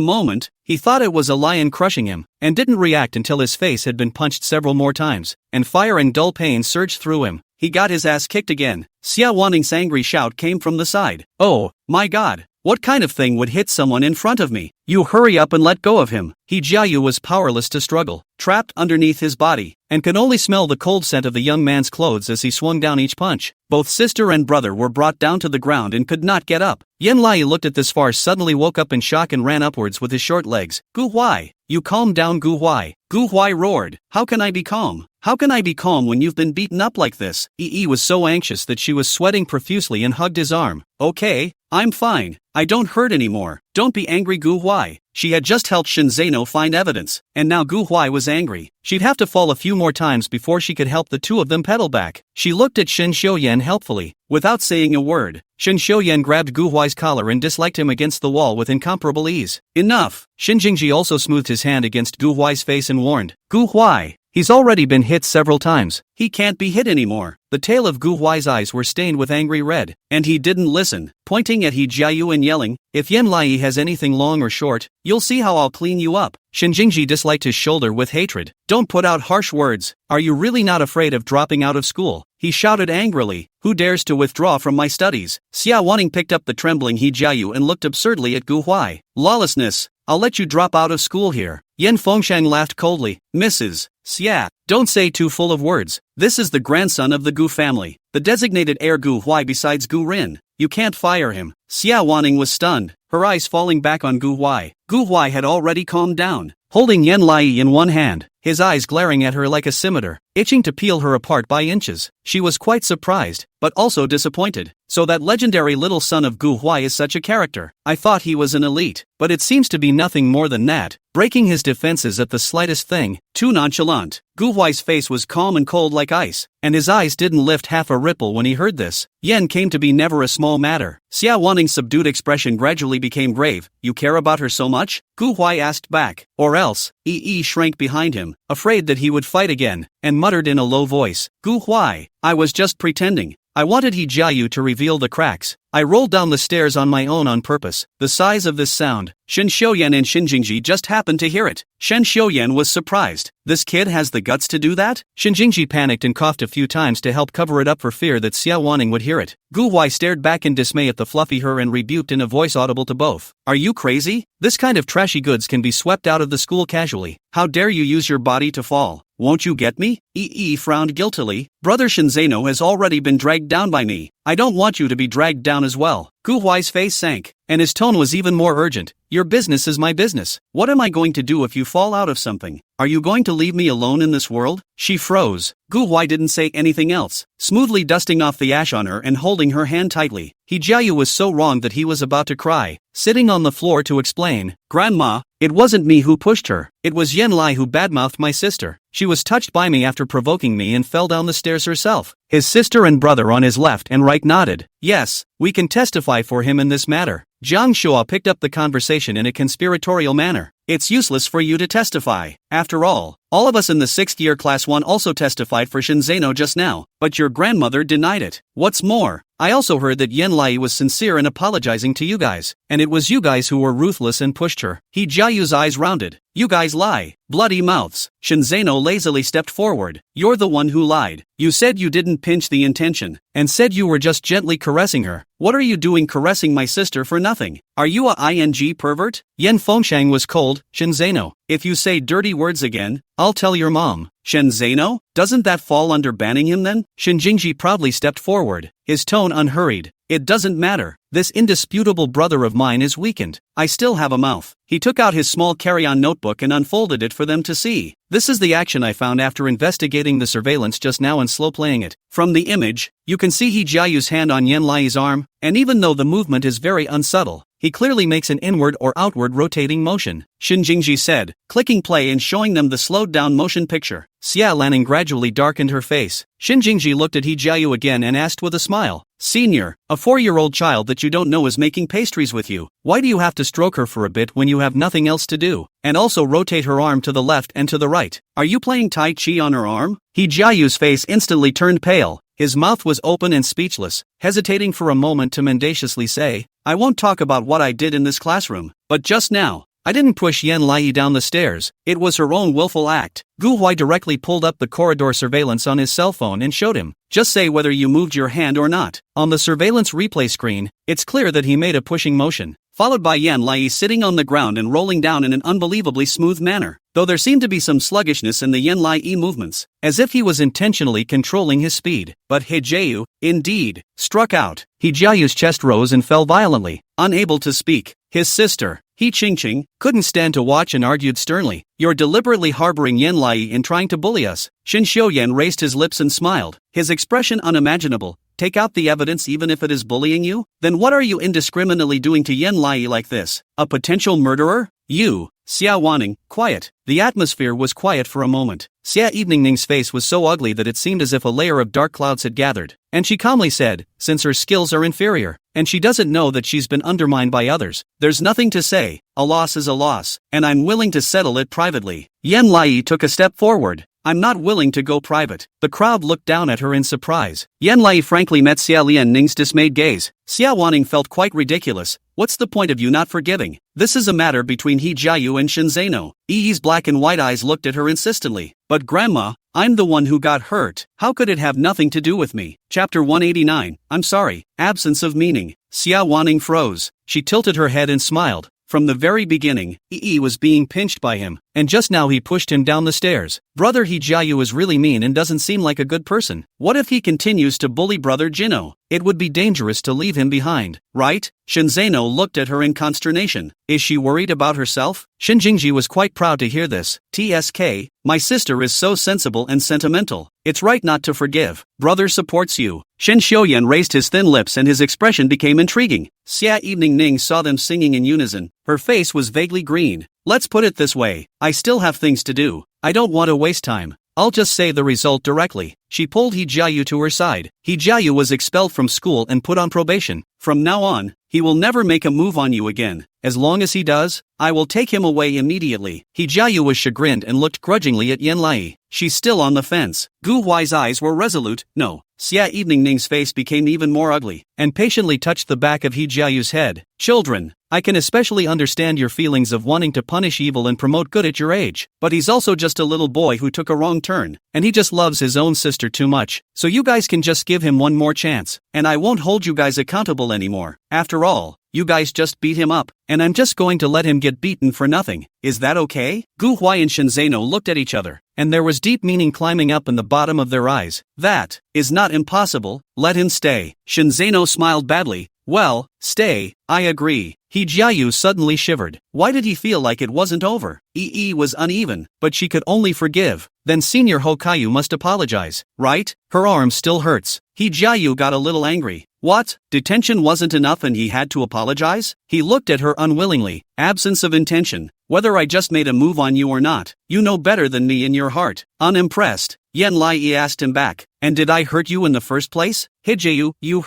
moment, he thought it was a lion crushing him, and didn't react until his face had been punched several more times, and fire and dull pain surged through him. He got his ass kicked again. Xia Waning's angry shout came from the side. Oh, my god. What kind of thing would hit someone in front of me? You hurry up and let go of him. He Jiayu was powerless to struggle, trapped underneath his body, and could only smell the cold scent of the young man's clothes as he swung down each punch. Both sister and brother were brought down to the ground and could not get up. Yan Lai looked at this farce, suddenly woke up in shock and ran upwards with his short legs. Gu Huai, you calm down, Gu Huai. Gu Huai roared. How can I be calm? How can I be calm when you've been beaten up like this? Yi was so anxious that she was sweating profusely and hugged his arm. Okay, I'm fine. I don't hurt anymore. Don't be angry, Gu Huai. She had just helped Shinzeno find evidence, and now Gu Huai was angry. She'd have to fall a few more times before she could help the two of them pedal back. She looked at Shin Xiuyan helpfully. Without saying a word, Shin Xiuyan grabbed Gu Huai's collar and disliked him against the wall with incomparable ease. Enough! Shin Jingji also smoothed his hand against Gu Huai's face and warned. Gu Huai! He's already been hit several times. He can't be hit anymore. The tail of Gu Huai's eyes were stained with angry red, and he didn't listen, pointing at He Jiayu and yelling, if Yan Lai has anything long or short, you'll see how I'll clean you up. Shin Jingji disliked his shoulder with hatred. Don't put out harsh words. Are you really not afraid of dropping out of school? He shouted angrily. Who dares to withdraw from my studies? Xia Waning picked up the trembling He Jiayu and looked absurdly at Gu Huai. Lawlessness. I'll let you drop out of school here. Yan Fengshang laughed coldly. Mrs. Xia, don't say too full of words. This is the grandson of the Gu family, the designated heir Gu Huai besides Gu Rin. You can't fire him. Xia Wanning was stunned, her eyes falling back on Gu Huai. Gu Huai had already calmed down, holding Yan Lai in one hand, his eyes glaring at her like a scimitar, itching to peel her apart by inches. She was quite surprised, but also disappointed. So that legendary little son of Gu Huai is such a character. I thought he was an elite, but it seems to be nothing more than that, breaking his defenses at the slightest thing. Too nonchalant. Gu Huai's face was calm and cold like ice, and his eyes didn't lift half a ripple when he heard this. Yen came to be never a small matter. Xia Waning's subdued expression gradually became grave. You care about her so much? Gu Huai asked back. Or else? Yi shrank behind him, afraid that he would fight again, and muttered in a low voice. Gu Huai, I was just pretending. I wanted He Jiayu to reveal the cracks. I rolled down the stairs on my own on purpose. The size of this sound, Shin Xiuyan and Shin Jingji just happened to hear it. Shen Xiuyan was surprised. This kid has the guts to do that? Shin Jingji panicked and coughed a few times to help cover it up for fear that Xia Waning would hear it. Gu Huai stared back in dismay at the fluffy her and rebuked in a voice audible to both. Are you crazy? This kind of trashy goods can be swept out of the school casually. How dare you use your body to fall? Won't you get me? Yi frowned guiltily. Brother Shinzeno has already been dragged down by me. I don't want you to be dragged down as well. Gu Huai's face sank, and his tone was even more urgent. Your business is my business. What am I going to do if you fall out of something? Are you going to leave me alone in this world? She froze. Gu Huai didn't say anything else, smoothly dusting off the ash on her and holding her hand tightly. He Jiayu was so wrong that he was about to cry, sitting on the floor to explain. Grandma, it wasn't me who pushed her. It was Yan Lai who badmouthed my sister. She was touched by me after provoking me and fell down the stairs herself. His sister and brother on his left and right nodded. Yes, we can testify for him in this matter. Jiang Shua picked up the conversation in a conspiratorial manner. It's useless for you to testify. After all of us in the 6th year class 1 also testified for Shinzeno just now, but your grandmother denied it. What's more, I also heard that Yen Lai was sincere in apologizing to you guys, and it was you guys who were ruthless and pushed her. He Jiayu's eyes rounded. You guys lie. Bloody mouths. Shinzeno lazily stepped forward. You're the one who lied. You said you didn't pinch the intention, and said you were just gently caressing her. What are you doing caressing my sister for nothing? Are you a ing pervert? Yen Fengshang was cold. Shinzeno, if you say dirty words again, I'll tell your mom. Shinzeno? Doesn't that fall under banning him then? Shinjingji proudly stepped forward, his tone unhurried. It doesn't matter. This indisputable brother of mine is weakened. I still have a mouth. He took out his small carry-on notebook and unfolded it for them to see. This is the action I found after investigating the surveillance just now and slow playing it. From the image, you can see He Jiayu's hand on Yen Lai's arm, and even though the movement is very unsubtle, he clearly makes an inward or outward rotating motion. Shin Jingji said, clicking play and showing them the slowed down motion picture. Xia Lanning gradually darkened her face. Shin Jingji looked at He Jiayu again and asked with a smile, Senior, a 4-year-old child that you don't know is making pastries with you. Why do you have to stroke her for a bit when you have nothing else to do? And also rotate her arm to the left and to the right. Are you playing Tai Chi on her arm? He Jiayu's face instantly turned pale. His mouth was open and speechless, hesitating for a moment to mendaciously say, I won't talk about what I did in this classroom, but just now, I didn't push Yen Lai down the stairs. It was her own willful act. Gu Huai directly pulled up the corridor surveillance on his cell phone and showed him. Just say whether you moved your hand or not. On the surveillance replay screen, it's clear that he made a pushing motion, followed by Yen Lai sitting on the ground and rolling down in an unbelievably smooth manner, though there seemed to be some sluggishness in the Yen Lai movements, as if he was intentionally controlling his speed. But He Jiayu, indeed, struck out. He Jiayu's chest rose and fell violently, unable to speak. His sister, He Qingqing, couldn't stand to watch and argued sternly, You're deliberately harboring Yen Lai in trying to bully us. Shin Xiuyan raised his lips and smiled, his expression unimaginable. Take out the evidence even if it is bullying you? Then what are you indiscriminately doing to Yen Lai like this? A potential murderer? You, Xia Wanning, quiet. The atmosphere was quiet for a moment. Xia Eveningning's face was so ugly that it seemed as if a layer of dark clouds had gathered, and she calmly said, since her skills are inferior, and she doesn't know that she's been undermined by others, there's nothing to say. A loss is a loss, and I'm willing to settle it privately. Yen Lai took a step forward. I'm not willing to go private. The crowd looked down at her in surprise. Yen Lai frankly met Xia Lianning's dismayed gaze. Xia Wanning felt quite ridiculous. What's the point of you not forgiving? This is a matter between He Jiayu and Shinzeno. Yi's black and white eyes looked at her insistently. But Grandma, I'm the one who got hurt. How could it have nothing to do with me? Chapter 189. I'm sorry. Absence of meaning. Xia Wanning froze. She tilted her head and smiled. From the very beginning, Yi was being pinched by him, and just now he pushed him down the stairs. Brother He Jiayu is really mean and doesn't seem like a good person. What if he continues to bully Brother Jino? It would be dangerous to leave him behind, right? Shinzeno looked at her in consternation. Is she worried about herself? Shinjingji was quite proud to hear this. TSK, my sister is so sensible and sentimental. It's right not to forgive. Brother supports you. Shin Xiuyan raised his thin lips and his expression became intriguing. Xia Eveningning saw them singing in unison. Her face was vaguely green. Let's put it this way. I still have things to do. I don't want to waste time. I'll just say the result directly. She pulled He Jiayu to her side. He Jiayu was expelled from school and put on probation. From now on, he will never make a move on you again. As long as he does, I will take him away immediately. He Jiayu was chagrined and looked grudgingly at Yen Lai. She's still on the fence. Gu Huai's eyes were resolute. No. Xia Eveningning's face became even more ugly, and patiently touched the back of He Jiayu's head. Children, I can especially understand your feelings of wanting to punish evil and promote good at your age, but he's also just a little boy who took a wrong turn, and he just loves his own sister too much, so you guys can just give him one more chance, and I won't hold you guys accountable anymore. After all, you guys just beat him up, and I'm just going to let him get beaten for nothing. Is that okay? Gu Huai and Shinzeno looked at each other, and there was deep meaning climbing up in the bottom of their eyes. That is not impossible. Let him stay. Shinzeno smiled badly. Well, stay, I agree. He Jiayu suddenly shivered. Why did he feel like it wasn't over? Yi was uneven, but she could only forgive. Then Senior Hokayu must apologize, right? Her arm still hurts. He Jiayu got a little angry. What? Detention wasn't enough and he had to apologize? He looked at her unwillingly. Absence of intention. Whether I just made a move on you or not, you know better than me in your heart. Unimpressed, Yan Lai asked him back. And did I hurt you in the first place? Hijayu, you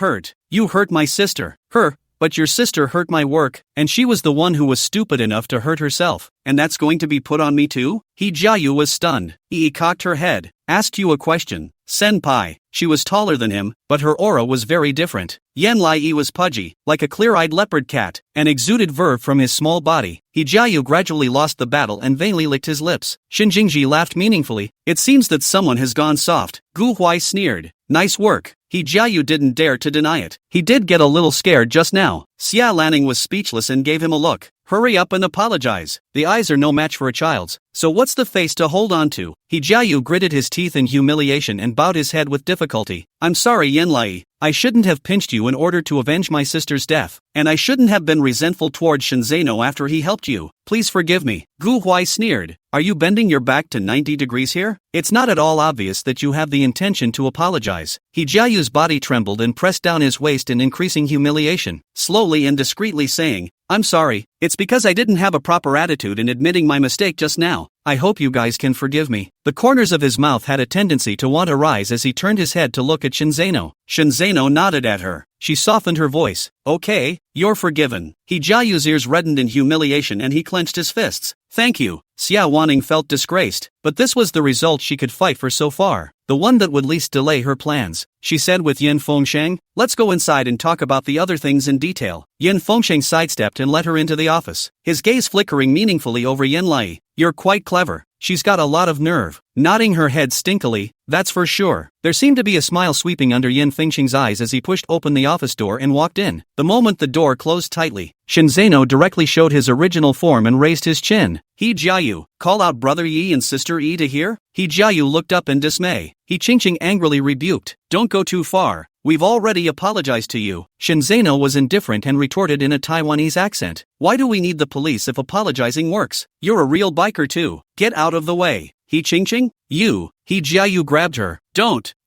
hurt my sister. Her. But your sister hurt my work, and she was the one who was stupid enough to hurt herself, and that's going to be put on me too? Hijayu was stunned. Ii cocked her head. Asked you a question. Senpai. She was taller than him, but her aura was very different. Yan Lai was pudgy, like a clear-eyed leopard cat, and exuded verve from his small body. Hijayu gradually lost the battle and vainly licked his lips. Shinjingji laughed meaningfully. It seems that someone has gone soft. Gu Huai sneered. Nice work. Hijayu didn't dare to deny it. He did get a little scared just now. Xia Lanning was speechless and gave him a look. Hurry up and apologize. The eyes are no match for a child's, so what's the face to hold on to? Hijayu gritted his teeth in humiliation and bowed his head with difficulty. I'm sorry, Yanlai. I shouldn't have pinched you in order to avenge my sister's death, and I shouldn't have been resentful toward Shinzano after he helped you. Please forgive me. Gu Huai sneered. Are you bending your back to 90 degrees here? It's not at all obvious that you have the intention to apologize. Hijayu's body trembled and pressed down his waist in increasing humiliation, slowly and discreetly saying, I'm sorry, it's because I didn't have a proper attitude in admitting my mistake just now. I hope you guys can forgive me. The corners of his mouth had a tendency to want to rise as he turned his head to look at Shinzano. Shinzano nodded at her. She softened her voice. Okay, you're forgiven. Hijayu's ears reddened in humiliation and he clenched his fists. Thank you. Xia Wanning felt disgraced, but this was the result she could fight for so far, the one that would least delay her plans. She said with Yin Fengsheng, let's go inside and talk about the other things in detail. Yin Fengsheng sidestepped and let her into the office, his gaze flickering meaningfully over Yin Lai. You're quite clever. She's got a lot of nerve. Nodding her head stinkily, that's for sure. There seemed to be a smile sweeping under Yin Fengsheng's eyes as he pushed open the office door and walked in. The moment the door closed tightly, Shinzano directly showed his original form and raised his chin. Hijayu, call out brother Yi and sister Yi to hear? Hijayu looked up in dismay. Qingqing angrily rebuked. Don't go too far. We've already apologized to you. Shinzano was indifferent and retorted in a Taiwanese accent. Why do we need the police if apologizing works? You're a real biker too. Get out of the way. Qingqing? You. Hijayu grabbed her.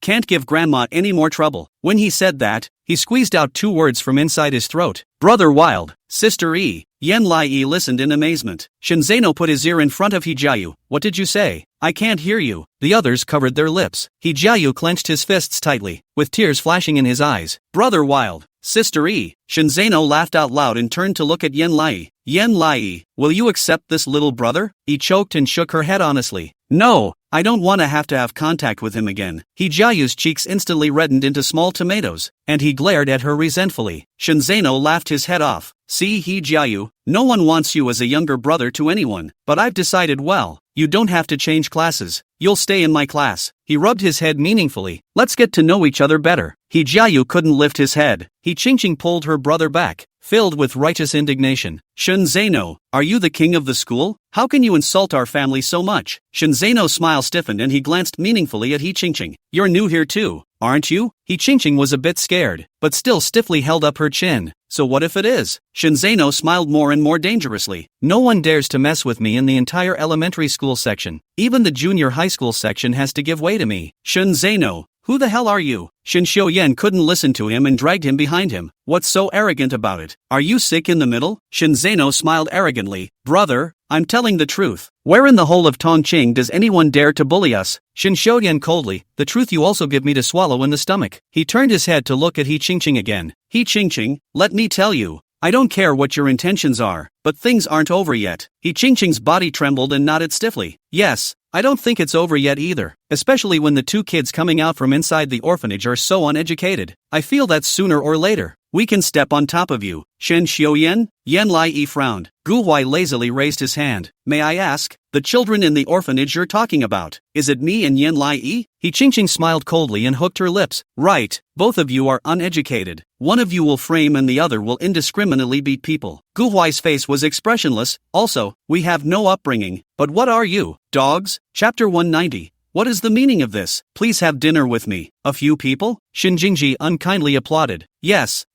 Can't give grandma any more trouble. When he said that, he squeezed out two words from inside his throat. Brother Wild, Sister E. Yan Lai listened in amazement. Shinzano put his ear in front of Hijayu. What did you say? I can't hear you. The others covered their lips. Hijayu clenched his fists tightly, with tears flashing in his eyes. Brother Wild, Sister E. Shinzano laughed out loud and turned to look at Yan Lai. Yan Lai, will you accept this little brother? He choked and shook her head honestly. No, I don't want to have contact with him again. Hijayu's cheeks instantly reddened into small tomatoes, and he glared at her resentfully. Shinzano laughed his head off. See Hijayu, no one wants you as a younger brother to anyone, but I've decided well, you don't have to change classes. You'll stay in my class. He rubbed his head meaningfully. Let's get to know each other better. Hijayu couldn't lift his head. Qingqing pulled her brother back, filled with righteous indignation. Shinzano, are you the king of the school? How can you insult our family so much? Shinzano's smile stiffened and he glanced meaningfully at Qingqing. You're new here too, aren't you? Qingqing was a bit scared, but still stiffly held up her chin. So what if it is? Shinzano smiled more and more dangerously. No one dares to mess with me in the entire elementary school section. Even the junior high school section has to give way to me. Shinzano, who the hell are you? Shin Xiuyan couldn't listen to him and dragged him behind him. What's so arrogant about it? Are you sick in the middle? Shinzano smiled arrogantly. Brother, I'm telling the truth. Where in the whole of Tongqing does anyone dare to bully us? Shin Xiuyan coldly, the truth you also give me to swallow in the stomach. He turned his head to look at Qingqing again. Qingqing, let me tell you. I don't care what your intentions are, but things aren't over yet. Qingqing's body trembled and nodded stiffly. Yes, I don't think it's over yet either, especially when the two kids coming out from inside the orphanage are so uneducated. I feel that sooner or later, we can step on top of you. Shen Xiuyan? Yan Lai frowned. Gu Huai lazily raised his hand. May I ask, the children in the orphanage you're talking about, is it me and Yan Lai? Qingqing smiled coldly and hooked her lips. Right, both of you are uneducated. One of you will frame and the other will indiscriminately beat people. Gu Huai's face was expressionless. Also, we have no upbringing. But what are you, dogs? Chapter 190. What is the meaning of this? Please have dinner with me. A few people? Shinjingji unkindly applauded. Yes,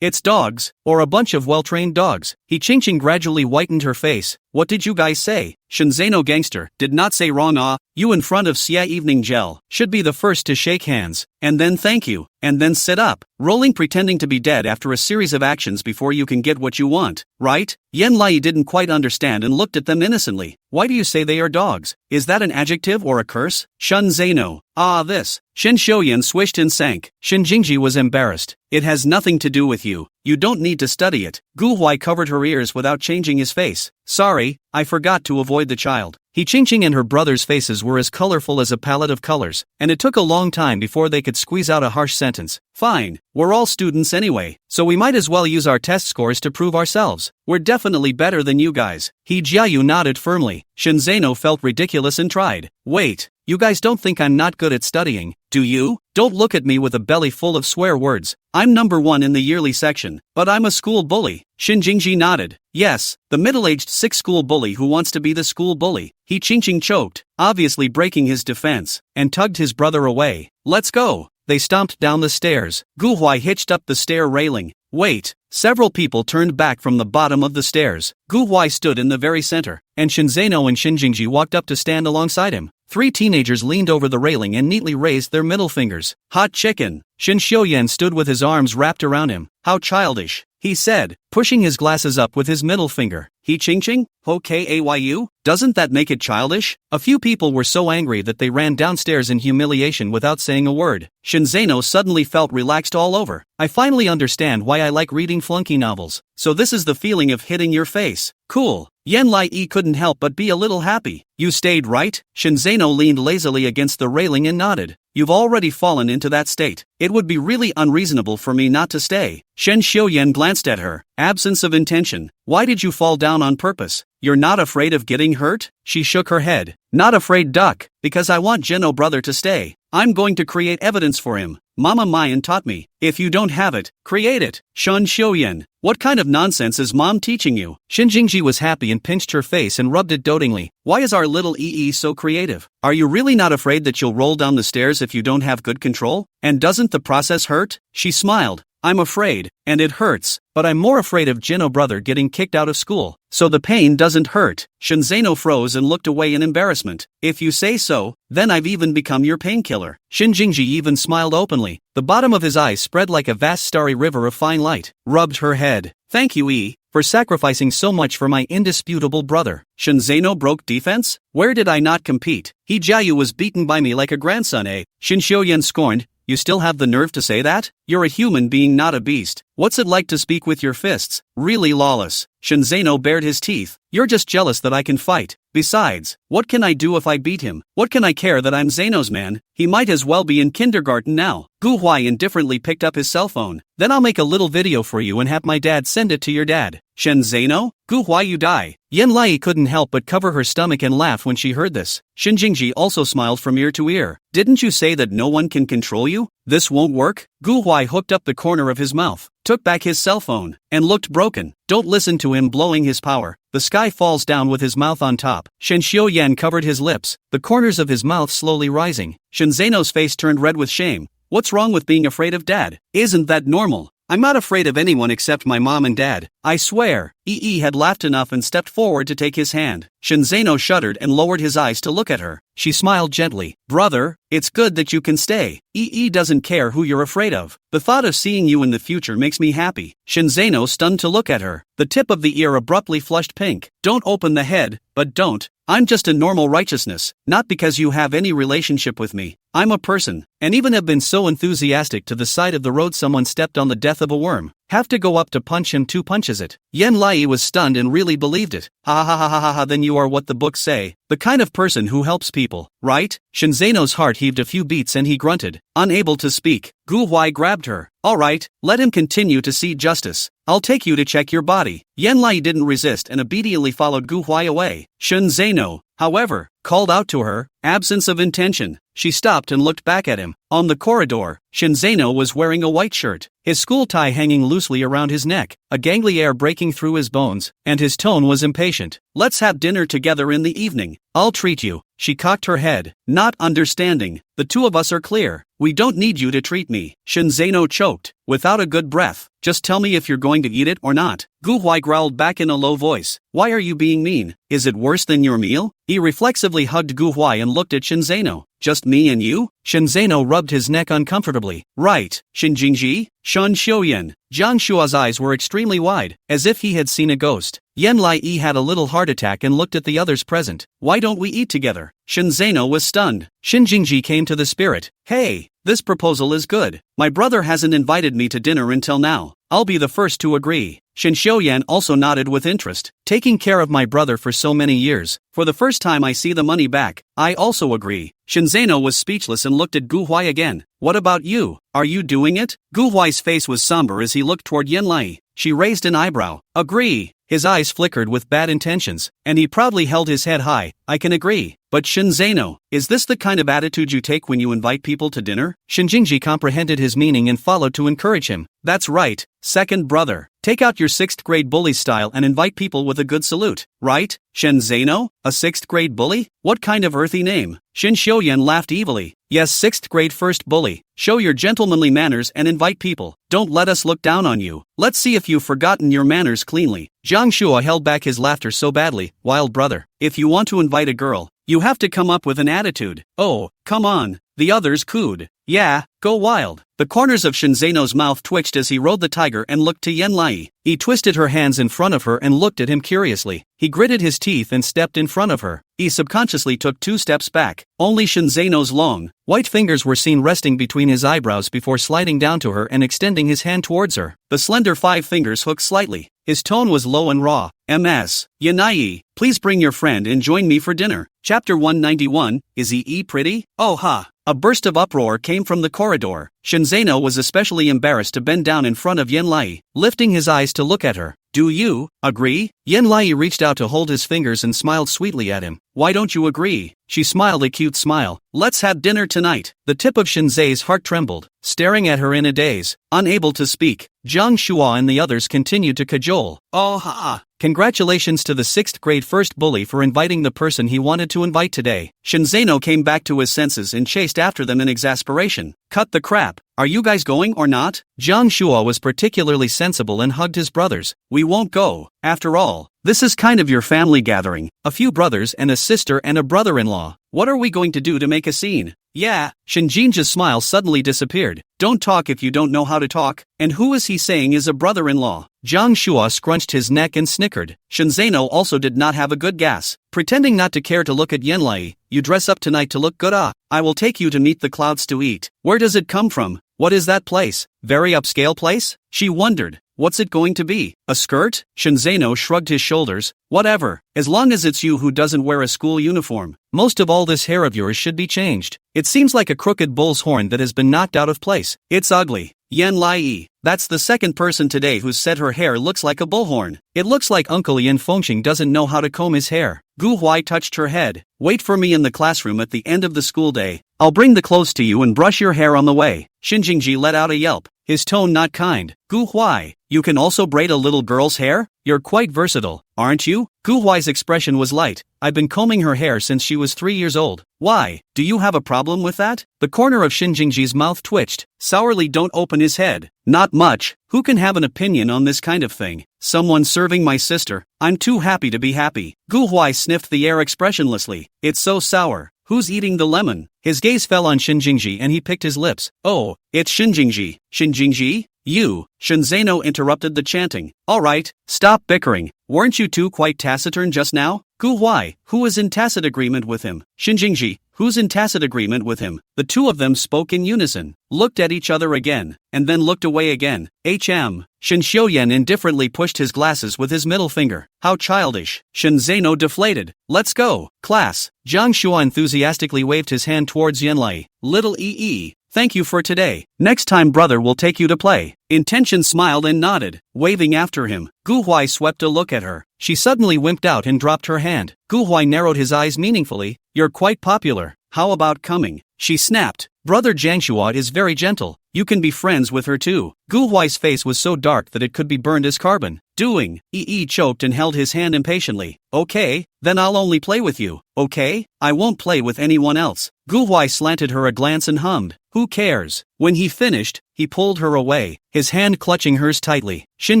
it's dogs, or a bunch of well-trained dogs. Ching gradually whitened her face. What did you guys say? Shinzeno gangster, did not say wrong you in front of Xia Evening Gel, should be the first to shake hands, and then thank you, and then sit up, rolling pretending to be dead after a series of actions before you can get what you want, right? Yen Lai didn't quite understand and looked at them innocently. Why do you say they are dogs? Is that an adjective or a curse? Shunzeno. This. Shin Shoyan swished and sank. Shinjingji was embarrassed. It has nothing to do with you. You don't need to study it. Gu Huai covered her ears without changing his face. Sorry, I forgot to avoid the child. Ching and her brother's faces were as colorful as a palette of colors, and it took a long time before they could squeeze out a harsh sentence. Fine, we're all students anyway, so we might as well use our test scores to prove ourselves. We're definitely better than you guys. Jiayu nodded firmly. Shinzeno felt ridiculous and tried. Wait, you guys don't think I'm not good at studying, do you? Don't look at me with a belly full of swear words. I'm number 1 in the yearly section, but I'm a school bully. Shinjingji nodded. Yes, the middle-aged sick school bully who wants to be the school bully. Ching choked, obviously breaking his defense, and tugged his brother away. Let's go. They stomped down the stairs. Gu Huai hitched up the stair railing. Wait. Several people turned back from the bottom of the stairs. Gu Huai stood in the very center, and Shinzeno and Shinjingji walked up to stand alongside him. 3 teenagers leaned over the railing and neatly raised their middle fingers. Hot chicken. Shin Xiuyan stood with his arms wrapped around him. How childish, he said, pushing his glasses up with his middle finger. Ching? Ho-kayu? Doesn't that make it childish? A few people were so angry that they ran downstairs in humiliation without saying a word. Shinzeno suddenly felt relaxed all over. I finally understand why I like reading flunky novels. So this is the feeling of hitting your face. Cool. Yen Lai couldn't help but be a little happy. You stayed, right? Shinzeno leaned lazily against the railing and nodded. You've already fallen into that state. It would be really unreasonable for me not to stay. Shen Xiuyan glanced at her. Absence of intention. Why did you fall down on purpose? You're not afraid of getting hurt? She shook her head. Not afraid, duck, because I want Jeno brother to stay. I'm going to create evidence for him. Mama Mayan taught me. If you don't have it, create it. Shun Xiuyan. What kind of nonsense is mom teaching you? Shinjingji was happy and pinched her face and rubbed it dotingly. Why is our little EE so creative? Are you really not afraid that you'll roll down the stairs if you don't have good control? And doesn't the process hurt? She smiled. I'm afraid, and it hurts, but I'm more afraid of Jeno brother getting kicked out of school. So the pain doesn't hurt. Shinzeno froze and looked away in embarrassment. If you say so, then I've even become your painkiller. Shinjingji even smiled openly. The bottom of his eyes spread like a vast starry river of fine light. Rubbed her head. Thank you, E, for sacrificing so much for my indisputable brother. Shinzeno broke defense? Where did I not compete? Jiayu was beaten by me like a grandson, eh? Shin Xiuyan scorned. You still have the nerve to say that? You're a human being, not a beast. What's it like to speak with your fists? Really lawless. Shinzeno bared his teeth. You're just jealous that I can fight. Besides, what can I do if I beat him? What can I care that I'm Zeno's man? He might as well be in kindergarten now. Gu Huai indifferently picked up his cell phone. Then I'll make a little video for you and have my dad send it to your dad. Shen Zeno? Gu Huai, you die. Yen Lai couldn't help but cover her stomach and laugh when she heard this. Shinjingji also smiled from ear to ear. Didn't you say that no one can control you? This won't work? Gu Huai hooked up the corner of his mouth, took back his cell phone, and looked broken. Don't listen to him blowing his power. The sky falls down with his mouth on top. Shen Xiuyan covered his lips, the corners of his mouth slowly rising. Shinzeno's face turned red with shame. What's wrong with being afraid of dad? Isn't that normal? I'm not afraid of anyone except my mom and dad. I swear. EE had laughed enough and stepped forward to take his hand. Shinzeno shuddered and lowered his eyes to look at her. She smiled gently. Brother, it's good that you can stay. EE doesn't care who you're afraid of. The thought of seeing you in the future makes me happy. Shinzeno stunned to look at her. The tip of the ear abruptly flushed pink. Don't open the head, but don't. I'm just a normal righteousness, not because you have any relationship with me. I'm a person, and even have been so enthusiastic to the side of the road someone stepped on the death of a worm. Have to go up to punch him 2 punches it. Yen Lai was stunned and really believed it. Ha ha ha ha ha ha, then you are what the books say. The kind of person who helps people, right? Shinzeno's heart heaved a few beats and he grunted, unable to speak. Gu Huai grabbed her. Alright, let him continue to see justice. I'll take you to check your body. Yen Lai didn't resist and obediently followed Gu Huai away. Shinzeno, however, called out to her, absence of intention. She stopped and looked back at him. On the corridor, Shinzeno was wearing a white shirt, his school tie hanging loosely around his neck, a gangly air breaking through his bones, and his tone was impatient. Let's have dinner together in the evening. I'll treat you. She cocked her head, not understanding. The two of us are clear. We don't need you to treat me. Shinzeno choked, without a good breath. Just tell me if you're going to eat it or not. Gu Huai growled back in a low voice. Why are you being mean? Is it worse than your meal? He reflexively hugged Gu Huai and looked at Shinzeno. Just me and you? Shinzeno rubbed his neck uncomfortably. Right, Shinjingji? Shun Xiuyan. Jiang Shua's eyes were extremely wide, as if he had seen a ghost. Yan Lai had a little heart attack and looked at the others present. Why don't we eat together? Shinzeno was stunned. Shinjingji came to the spirit. Hey, this proposal is good. My brother hasn't invited me to dinner until now. I'll be the first to agree. Shin Xiuyan also nodded with interest. Taking care of my brother for so many years. For the first time I see the money back. I also agree. Shinzeno was speechless and looked at Gu Huai again. What about you? Are you doing it? Gu Huai's face was somber as he looked toward Yan Lai. She raised an eyebrow. Agree. His eyes flickered with bad intentions, and he proudly held his head high. I can agree. But Shinzeno, is this the kind of attitude you take when you invite people to dinner? Shinjingji comprehended his meaning and followed to encourage him. That's right, second brother. Take out your 6th grade bully style and invite people with a good salute. Right? Shinzeno? A 6th grade bully? What kind of earthy name? Shin Xiuyan laughed evilly. Yes, 6th grade first bully. Show your gentlemanly manners and invite people. Don't let us look down on you. Let's see if you've forgotten your manners cleanly. Jiang Shua held back his laughter so badly. Wild brother, if you want to invite a girl, you have to come up with an attitude. Oh, come on. The others cooed. Yeah, go wild. The corners of Shinzeno's mouth twitched as he rode the tiger and looked to Yan Lai. He twisted her hands in front of her and looked at him curiously. He gritted his teeth and stepped in front of her. He subconsciously took 2 steps back. Only Shinzeno's long, white fingers were seen resting between his eyebrows before sliding down to her and extending his hand towards her. The slender 5 fingers hooked slightly. His tone was low and raw. Ms. Yanai, please bring your friend and join me for dinner. Chapter 191, Is he pretty? Oh ha! A burst of uproar came from the corridor. Shinzeno was especially embarrassed to bend down in front of Yan Lai, lifting his eyes to look at her. Do you agree? Yan Lai reached out to hold his fingers and smiled sweetly at him. Why don't you agree? She smiled a cute smile. Let's have dinner tonight. The tip of Shinzei's heart trembled, staring at her in a daze. Unable to speak, Jiang Shua and the others continued to cajole. Oh ha! Congratulations to the 6th grade first bully for inviting the person he wanted to invite today. Shinzeno came back to his senses and chased after them in exasperation. Cut the crap. Are you guys going or not? Jiang Shua was particularly sensible and hugged his brothers. We won't go. After all, this is kind of your family gathering. A few brothers and a sister and a brother-in-law. What are we going to do to make a scene? Yeah, Shinjinja's smile suddenly disappeared. Don't talk if you don't know how to talk. And who is he saying is a brother-in-law? Jiang Shua scrunched his neck and snickered. Shinzeno also did not have a good gas. Pretending not to care to look at Yan Lai, you dress up tonight to look good. I will take you to meet the clouds to eat. Where does it come from? What is that place? Very upscale place? She wondered. What's it going to be? A skirt? Shinzeno shrugged his shoulders. Whatever, as long as it's you who doesn't wear a school uniform. Most of all this hair of yours should be changed. It seems like a crooked bull's horn that has been knocked out of place. It's ugly. Yan Lai, that's the second person today who's said her hair looks like a bullhorn. It looks like Uncle Yan Fengxing doesn't know how to comb his hair. Gu Huai touched her head. Wait for me in the classroom at the end of the school day. I'll bring the clothes to you and brush your hair on the way. Shinjingji let out a yelp, his tone not kind. Gu Huai, you can also braid a little girl's hair? You're quite versatile, aren't you? Gu Huai's expression was light. I've been combing her hair since she was 3 years old. Why? Do you have a problem with that? The corner of Shinjingji's mouth twitched. Sourly don't open his head. Not much. Who can have an opinion on this kind of thing? Someone serving my sister. I'm too happy to be happy. Gu Huai sniffed the air expressionlessly. It's so sour. Who's eating the lemon? His gaze fell on Shinjingji and he picked his lips. Oh, it's Shinjingji. Shinjingji? You? Shinzeno interrupted the chanting. Alright, stop bickering. Weren't you two quite taciturn just now? Gu Huai, who is in tacit agreement with him? Shinjingji, who's in tacit agreement with him? The two of them spoke in unison, looked at each other again, and then looked away again. Shin Xiuyan indifferently pushed his glasses with his middle finger. How childish. Shinzeno deflated. Let's go, class. Jiang Shua enthusiastically waved his hand towards Yanlai. Little ee. Thank you for today. Next time brother will take you to play. Intention smiled and nodded, waving after him. Gu Huai swept a look at her. She suddenly wimped out and dropped her hand. Gu Huai narrowed his eyes meaningfully. You're quite popular. How about coming? She snapped. Brother Jiangshua is very gentle. You can be friends with her too. Gu Huai's face was so dark that it could be burned as carbon. doing? Yi choked and held his hand impatiently. Okay, then I'll only play with you, okay? I won't play with anyone else. Gu Huai slanted her a glance and hummed, who cares? When he finished, he pulled her away, his hand clutching hers tightly. Shin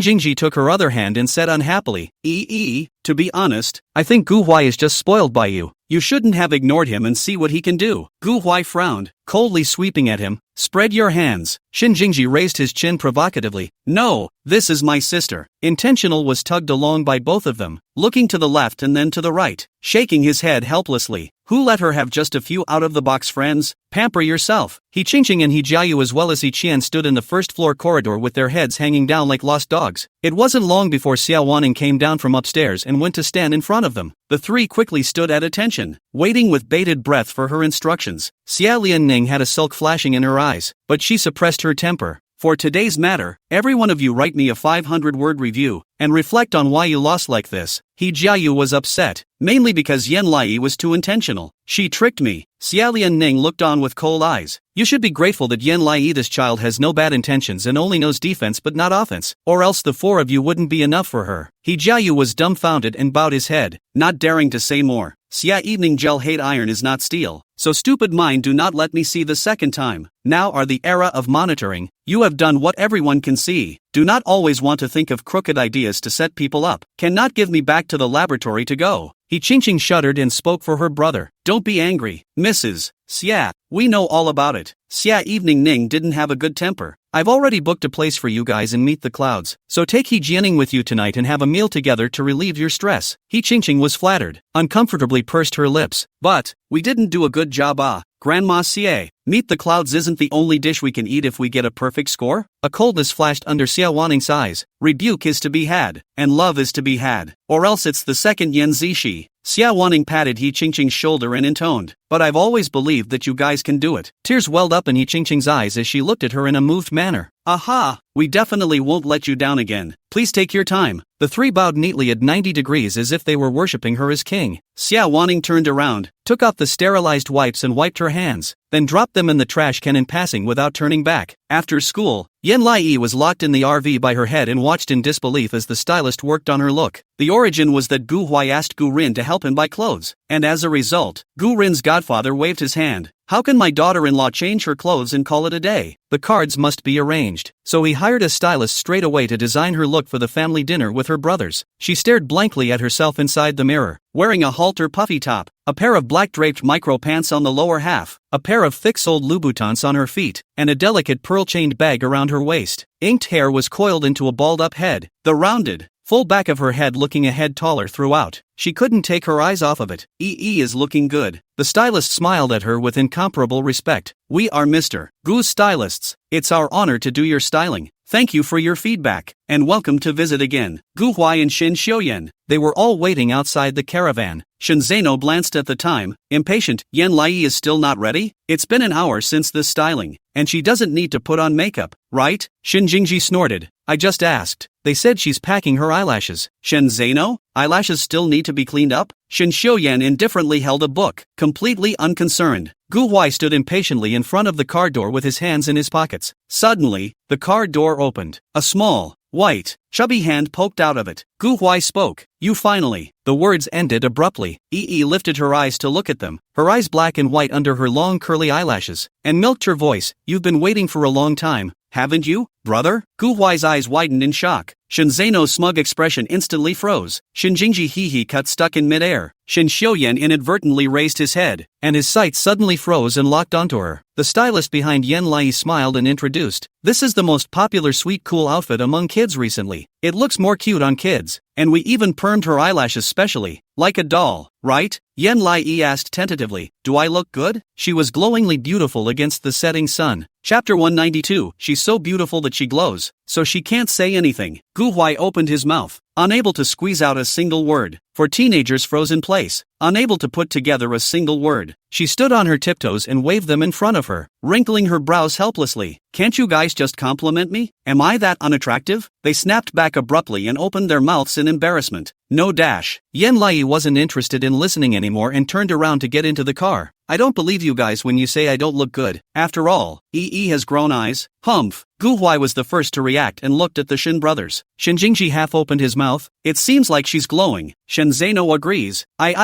Jingji took her other hand and said unhappily, to be honest, I think Gu Huai is just spoiled by you. You shouldn't have ignored him and see what he can do. Gu Huai frowned, coldly sweeping at him. Spread your hands. Shin Jingji raised his chin provocatively. No, this is my sister. Intentional was tugged along by both of them, looking to the left and then to the right, shaking his head helplessly. Who let her have just a few out-of-the-box friends? Pamper yourself. He Qingqing and He Jiayu as well as He Qian stood in the first-floor corridor with their heads hanging down like lost dogs. It wasn't long before Xiao Wanning came down from upstairs and went to stand in front of them. The three quickly stood at attention, waiting with bated breath for her instructions. Xia Lianning had a sulk flashing in her eyes, but she suppressed her temper. For today's matter, every one of you write me a 500-word review, and reflect on why you lost like this. He Jiayu was upset, mainly because Yan Lai was too intentional. She tricked me. Xia Lianning looked on with cold eyes. You should be grateful that Yan Lai this child has no bad intentions and only knows defense but not offense, or else the four of you wouldn't be enough for her. He Jiayu was dumbfounded and bowed his head, not daring to say more. Xia evening gel hate iron is not steel, so stupid mind do not let me see the second time. Now are the era of monitoring. You have done what everyone can see. Do not always want to think of crooked ideas to set people up. Cannot give me back to the laboratory to go. He Qingqing shuddered and spoke for her brother. Don't be angry, Mrs. Xia, we know all about it. Xia evening Ning didn't have a good temper. I've already booked a place for you guys in Meet the Clouds, so take He Jianing with you tonight and have a meal together to relieve your stress. He Qingqing was flattered, uncomfortably pursed her lips. But, we didn't do a good job Grandma Xie. Meet the Clouds isn't the only dish we can eat if we get a perfect score? A coldness flashed under Xia Wanning's eyes. Rebuke is to be had, and love is to be had, or else it's the second Yan Zishi. Xia Wanning patted He Qingqing's shoulder and intoned, but I've always believed that you guys can do it. Tears welled up in He Qingqing's eyes as she looked at her in a moved manner. Aha! We definitely won't let you down again. Please take your time. The three bowed neatly at 90 degrees as if they were worshipping her as king. Xia Wanning turned around, took off the sterilized wipes and wiped her hands, then dropped them in the trash can in passing without turning back. After school, Yan Lai was locked in the RV by her head and watched in disbelief as the stylist worked on her look. The origin was that Gu Huai asked Gu Rin to help him buy clothes, and as a result, Gu Rin's godfather waved his hand. How can my daughter-in-law change her clothes and call it a day? The cards must be arranged. So he hired a stylist straight away to design her look for the family dinner with her brothers. She stared blankly at herself inside the mirror, wearing a halter puffy top, a pair of black draped micro pants on the lower half, a pair of thick-soled Louboutins on her feet, and a delicate pearl-chained bag around her waist. Inked hair was coiled into a balled-up head, the rounded, full back of her head looking a head taller throughout. She couldn't take her eyes off of it. Is looking good. The stylist smiled at her with incomparable respect. We are Mr. Gu's stylists. It's our honor to do your styling. Thank you for your feedback, and welcome to visit again. Gu Huai and Shin Xiuyan. They were all waiting outside the caravan. Shen Zeno glanced at the time, impatient. Yan Lai is still not ready? It's been an hour since this styling, and she doesn't need to put on makeup, right? Shin Jingji snorted. I just asked. They said she's packing her eyelashes. Shen Zeno? Eyelashes still need to be cleaned up? Shin Xiuyan indifferently held a book, completely unconcerned. Gu Huai stood impatiently in front of the car door with his hands in his pockets. Suddenly, the car door opened. A small, white, chubby hand poked out of it. Gu Huai spoke. You finally. The words ended abruptly. Lifted her eyes to look at them, her eyes black and white under her long curly eyelashes, and milked her voice. You've been waiting for a long time, haven't you, brother? Gu Huai's eyes widened in shock. Shen Zeno's smug expression instantly froze. Shin Jingji hee cut stuck in midair. Shin Xiuyan inadvertently raised his head, and his sight suddenly froze and locked onto her. The stylist behind Yan Lai smiled and introduced. This is the most popular sweet cool outfit among kids recently. It looks more cute on kids, and we even permed her eyelashes specially, like a doll, right? Yan Lai asked tentatively. Do I look good? She was glowingly beautiful against the setting sun. Chapter 192. She's so beautiful that she glows, so she can't say anything. Gu Huai opened his mouth, unable to squeeze out a single word. For teenagers froze in place, unable to put together a single word. She stood on her tiptoes and waved them in front of her, wrinkling her brows helplessly. Can't you guys just compliment me? Am I that unattractive? They snapped back abruptly and opened their mouths in embarrassment. No dash. Yan Lai wasn't interested in listening anymore and turned around to get into the car. I don't believe you guys when you say I don't look good. After all, EE has grown eyes. Humph. Gu Huai was the first to react and looked at the Shin brothers. Shin Jingji half opened his mouth. It seems like she's glowing. Shen Zeno agrees. I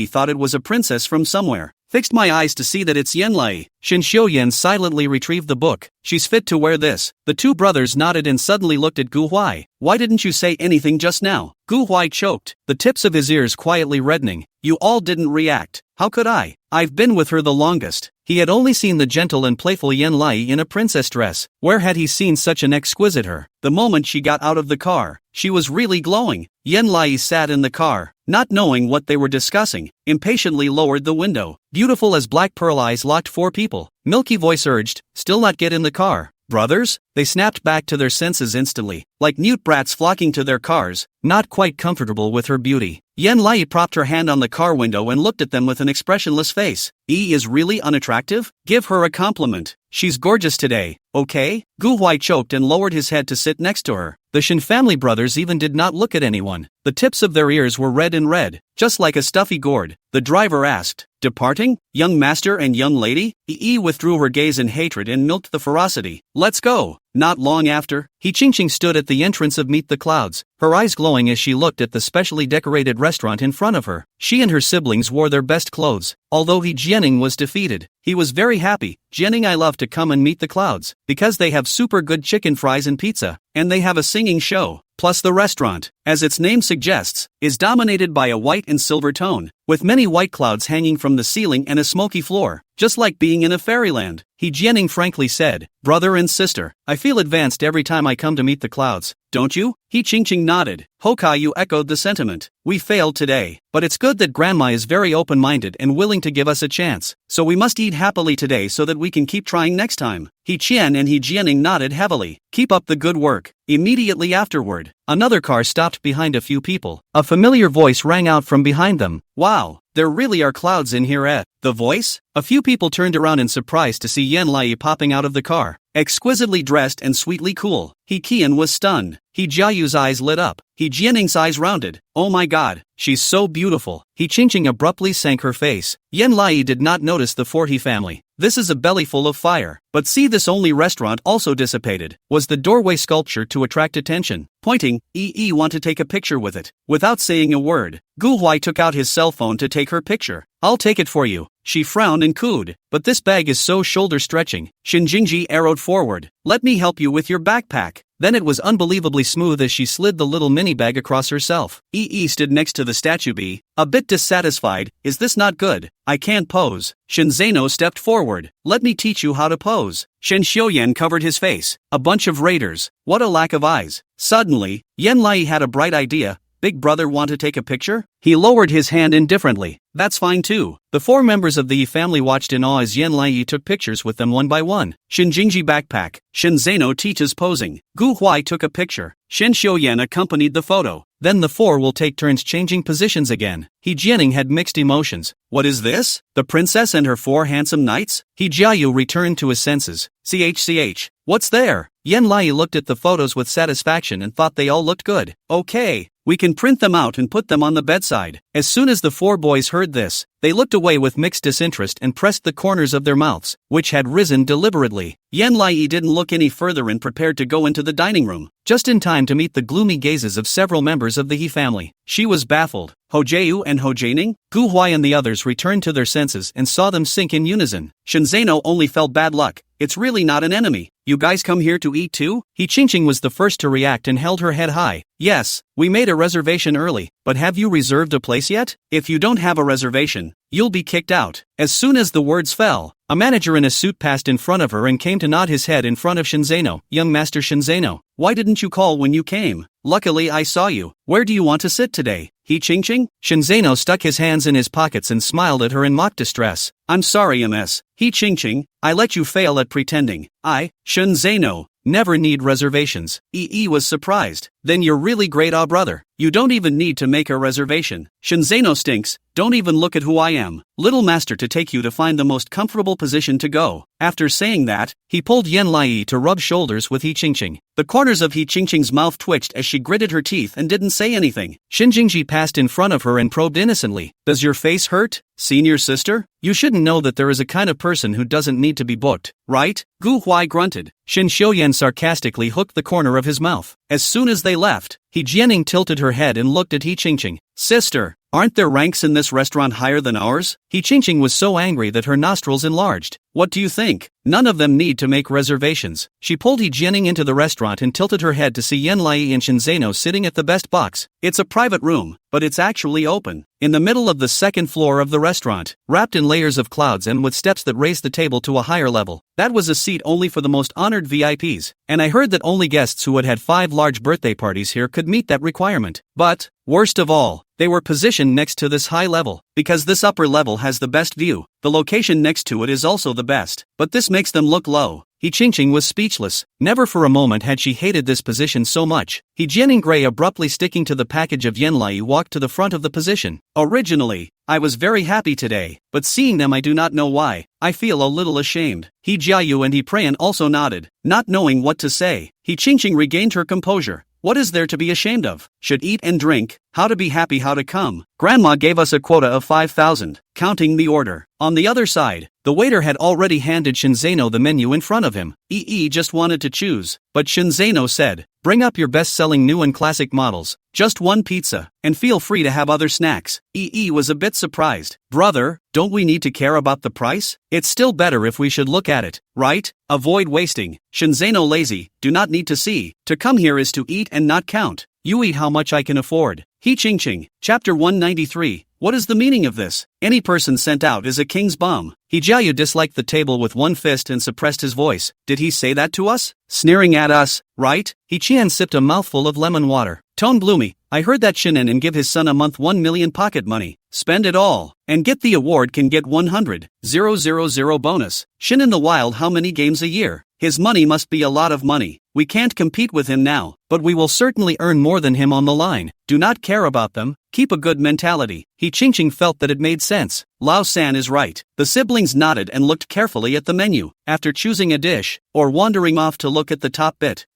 thought it was a princess from somewhere. Fixed my eyes to see that it's Yenlai. Shin Xiuyan silently retrieved the book. She's fit to wear this. The two brothers nodded and suddenly looked at Gu Huai. Why didn't you say anything just now? Gu Huai choked, the tips of his ears quietly reddening. You all didn't react. How could I? I've been with her the longest. He had only seen the gentle and playful Yenlai in a princess dress. Where had he seen such an exquisite her? The moment she got out of the car, she was really glowing. Yenlai sat in the car, not knowing what they were discussing, impatiently lowered the window. Beautiful as black pearl eyes locked four people. Milky voice urged, still not get in the car. Brothers? They snapped back to their senses instantly, like mute brats flocking to their cars, not quite comfortable with her beauty. Yenlai propped her hand on the car window and looked at them with an expressionless face. E is really unattractive? Give her a compliment. She's gorgeous today, okay? Gu Huai choked and lowered his head to sit next to her. The Shin family brothers even did not look at anyone. The tips of their ears were red and red, just like a stuffy gourd. The driver asked, departing? Young master and young lady? EE withdrew her gaze in hatred and milked the ferocity. Let's go. Not long after, He Qingqing stood at the entrance of Meet the Clouds, her eyes glowing as she looked at the specially decorated restaurant in front of her. She and her siblings wore their best clothes. Although He Jianing was defeated, he was very happy. Jianing, I love to come and meet the clouds, because they have super good chicken fries and pizza, and they have a singing show. Plus the restaurant, as its name suggests, is dominated by a white and silver tone, with many white clouds hanging from the ceiling and a smoky floor, just like being in a fairyland. He Jianing frankly said, brother and sister, I feel advanced every time I come to meet the clouds, don't you? He Qingqing nodded. Hokaiu echoed the sentiment. We failed today, but it's good that grandma is very open-minded and willing to give us a chance, so we must eat happily today so that we can keep trying next time. He Qian and He Jianing nodded heavily. Keep up the good work. Immediately afterward, another car stopped behind a few people. A familiar voice rang out from behind them. Wow, there really are clouds in here eh? The voice? A few people turned around in surprise to see Yan Lai popping out of the car. Exquisitely dressed and sweetly cool. He Qian was stunned. He Jiayu's eyes lit up. He Jianing's eyes rounded. Oh my god, she's so beautiful. He Qingqing abruptly sank her face. Yan Lai did not notice the Forty family. This is a belly full of fire. But see, this only restaurant also dissipated. Was the doorway sculpture to attract attention? Pointing, want to take a picture with it. Without saying a word, Gu Huai took out his cell phone to take her picture. I'll take it for you. She frowned and cooed. But this bag is so shoulder-stretching. Shin Jingji arrowed forward. Let me help you with your backpack. Then it was unbelievably smooth as she slid the little mini bag across herself. Stood next to the statue B, a bit dissatisfied. Is this not good? I can't pose. Shin Zeno stepped forward. Let me teach you how to pose. Shen Xiuyan covered his face. A bunch of raiders. What a lack of eyes. Suddenly, Yan Lai had a bright idea. Big brother want to take a picture? He lowered his hand indifferently. That's fine too. The four members of the Yi family watched in awe as Yan Lai took pictures with them one by one. Shin Jingji backpack. Shin Zeno teaches posing. Gu Huai took a picture. Shen Xiuyan accompanied the photo. Then the four will take turns changing positions again. He Jianing had mixed emotions. What is this? The princess and her four handsome knights? He Jiayu returned to his senses. CHCH. What's there? Yan Lai looked at the photos with satisfaction and thought they all looked good. Okay, we can print them out and put them on the bedside. As soon as the four boys heard this, they looked away with mixed disinterest and pressed the corners of their mouths, which had risen deliberately. Yan Lai didn't look any further and prepared to go into the dining room, just in time to meet the gloomy gazes of several members of the He family. She was baffled. Hojayu and Hojaning? Gu Huai and the others returned to their senses and saw them sink in unison. Shinzano only felt bad luck. It's really not an enemy. You guys come here to eat too? He Qingqing was the first to react and held her head high. Yes, we made a reservation early, but have you reserved a place yet? If you don't have a reservation, you'll be kicked out. As soon as the words fell, a manager in a suit passed in front of her and came to nod his head in front of Shinzano. Young Master Shinzano, why didn't you call when you came? Luckily I saw you. Where do you want to sit today? He Qingqing? Shinzano stuck his hands in his pockets and smiled at her in mock distress. I'm sorry MS. He Qingqing, I let you fail at pretending. I, Shinzano, never need reservations. Was surprised. Then you're really great brother. You don't even need to make a reservation. Shinzano stinks, don't even look at who I am. Little master to take you to find the most comfortable position to go. After saying that, he pulled Yan Lai to rub shoulders with He Qingqing. The corners of He Qingqing's mouth twitched as she gritted her teeth and didn't say anything. Shin Jingji passed in front of her and probed innocently. Does your face hurt, senior sister? You shouldn't know that there is a kind of person who doesn't need to be booked, right? Gu Huai grunted. Shin Xiuyan sarcastically hooked the corner of his mouth. As soon as they left, He Jianing tilted her head and looked at He Qingqing. Sister, aren't there ranks in this restaurant higher than ours? He Qingqing was so angry that her nostrils enlarged. What do you think? None of them need to make reservations. She pulled He Jianing into the restaurant and tilted her head to see Yan Lai and Shinzano sitting at the best box. It's a private room, but it's actually open. In the middle of the second floor of the restaurant, wrapped in layers of clouds and with steps that raised the table to a higher level. That was a seat only for the most honored VIPs, and I heard that only guests who had 5 large birthday parties here could meet that requirement. But, worst of all, they were positioned next to this high level, because this upper level has the best view. The location next to it is also the best, but this makes them look low. He Qingqing was speechless. Never for a moment had she hated this position so much. He Jianing Gray abruptly sticking to the package of Yan Lai walked to the front of the position. Originally, I was very happy today, but seeing them I do not know why. I feel a little ashamed. He Jiayu and He Prayan also nodded, not knowing what to say. He Qingqing regained her composure. What is there to be ashamed of? Should eat and drink, how to be happy, how to come. Grandma gave us a quota of 5,000, counting the order. On the other side, the waiter had already handed Shinzano the menu in front of him. EE just wanted to choose, but Shinzano said, bring up your best-selling new and classic models, just one pizza, and feel free to have other snacks. EE was a bit surprised. Brother, don't we need to care about the price? It's still better if we should look at it, right? Avoid wasting. Shinzano lazy, do not need to see. To come here is to eat and not count. You eat how much I can afford. He Qingqing, Chapter 193. What is the meaning of this? Any person sent out is a king's bum. He Jiayu disliked the table with one fist and suppressed his voice. Did he say that to us? Sneering at us, right? He Qian sipped a mouthful of lemon water. Tone Bloomy, I heard that Shinin and give his son a month 1 million pocket money. Spend it all, and get the award, can get 100,000 bonus. Shinin the Wild, how many games a year? His money must be a lot of money. We can't compete with him now, but we will certainly earn more than him on the line. Do not care about them, keep a good mentality. He Qingqing felt that it made sense. Lao San is right. The siblings nodded and looked carefully at the menu. After choosing a dish, or wandering off to look at the top bit,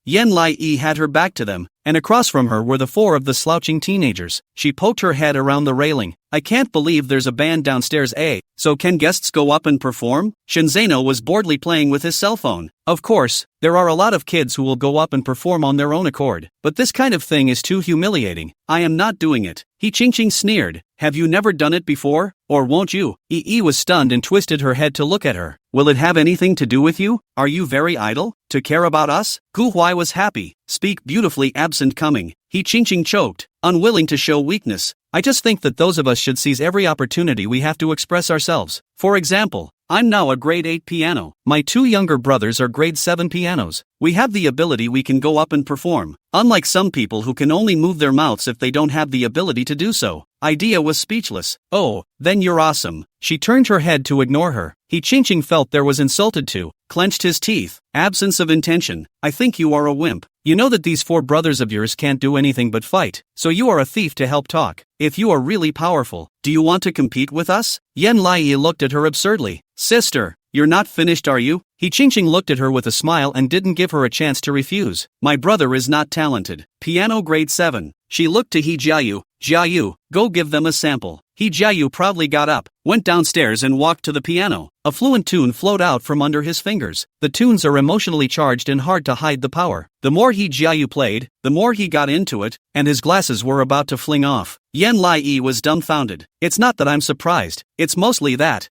Yan Lai had her back to them, and across from her were the 4 of the slouching teenagers. She poked her head around the railing. I can't believe there's a band downstairs, eh? So can guests go up and perform? Shinzano was boredly playing with his cell phone. Of course, there are a lot of kids who will go up and perform on their own accord, but this kind of thing is too humiliating. I am not doing it. He Qingqing sneered. Have you never done it before? Or won't you? EE was stunned and twisted her head to look at her. Will it have anything to do with you? Are you very idle? To care about us? Gu Huai was happy. Speak beautifully, absent coming. He Qingqing choked, unwilling to show weakness. I just think that those of us should seize every opportunity we have to express ourselves. For example, I'm now a grade 8 piano. My 2 younger brothers are grade 7 pianos. We have the ability, we can go up and perform. Unlike some people who can only move their mouths if they don't have the ability to do so. Idea was speechless. Oh, then you're awesome. She turned her head to ignore her. He Qingqing felt there was insulted too, clenched his teeth. Absence of intention. I think you are a wimp. You know that these 4 brothers of yours can't do anything but fight, so you are a thief to help talk. If you are really powerful, do you want to compete with us? Yan Lai looked at her absurdly. Sister, you're not finished, are you? He Qingqing looked at her with a smile and didn't give her a chance to refuse. My brother is not talented. Piano grade 7. She looked to He Jiayu. Jiayu, go give them a sample. He Jiayu proudly got up, went downstairs and walked to the piano. A fluent tune flowed out from under his fingers. The tunes are emotionally charged and hard to hide the power. The more He Jiayu played, the more he got into it, and his glasses were about to fling off. Yan Lai was dumbfounded. It's not that I'm surprised, it's mostly that,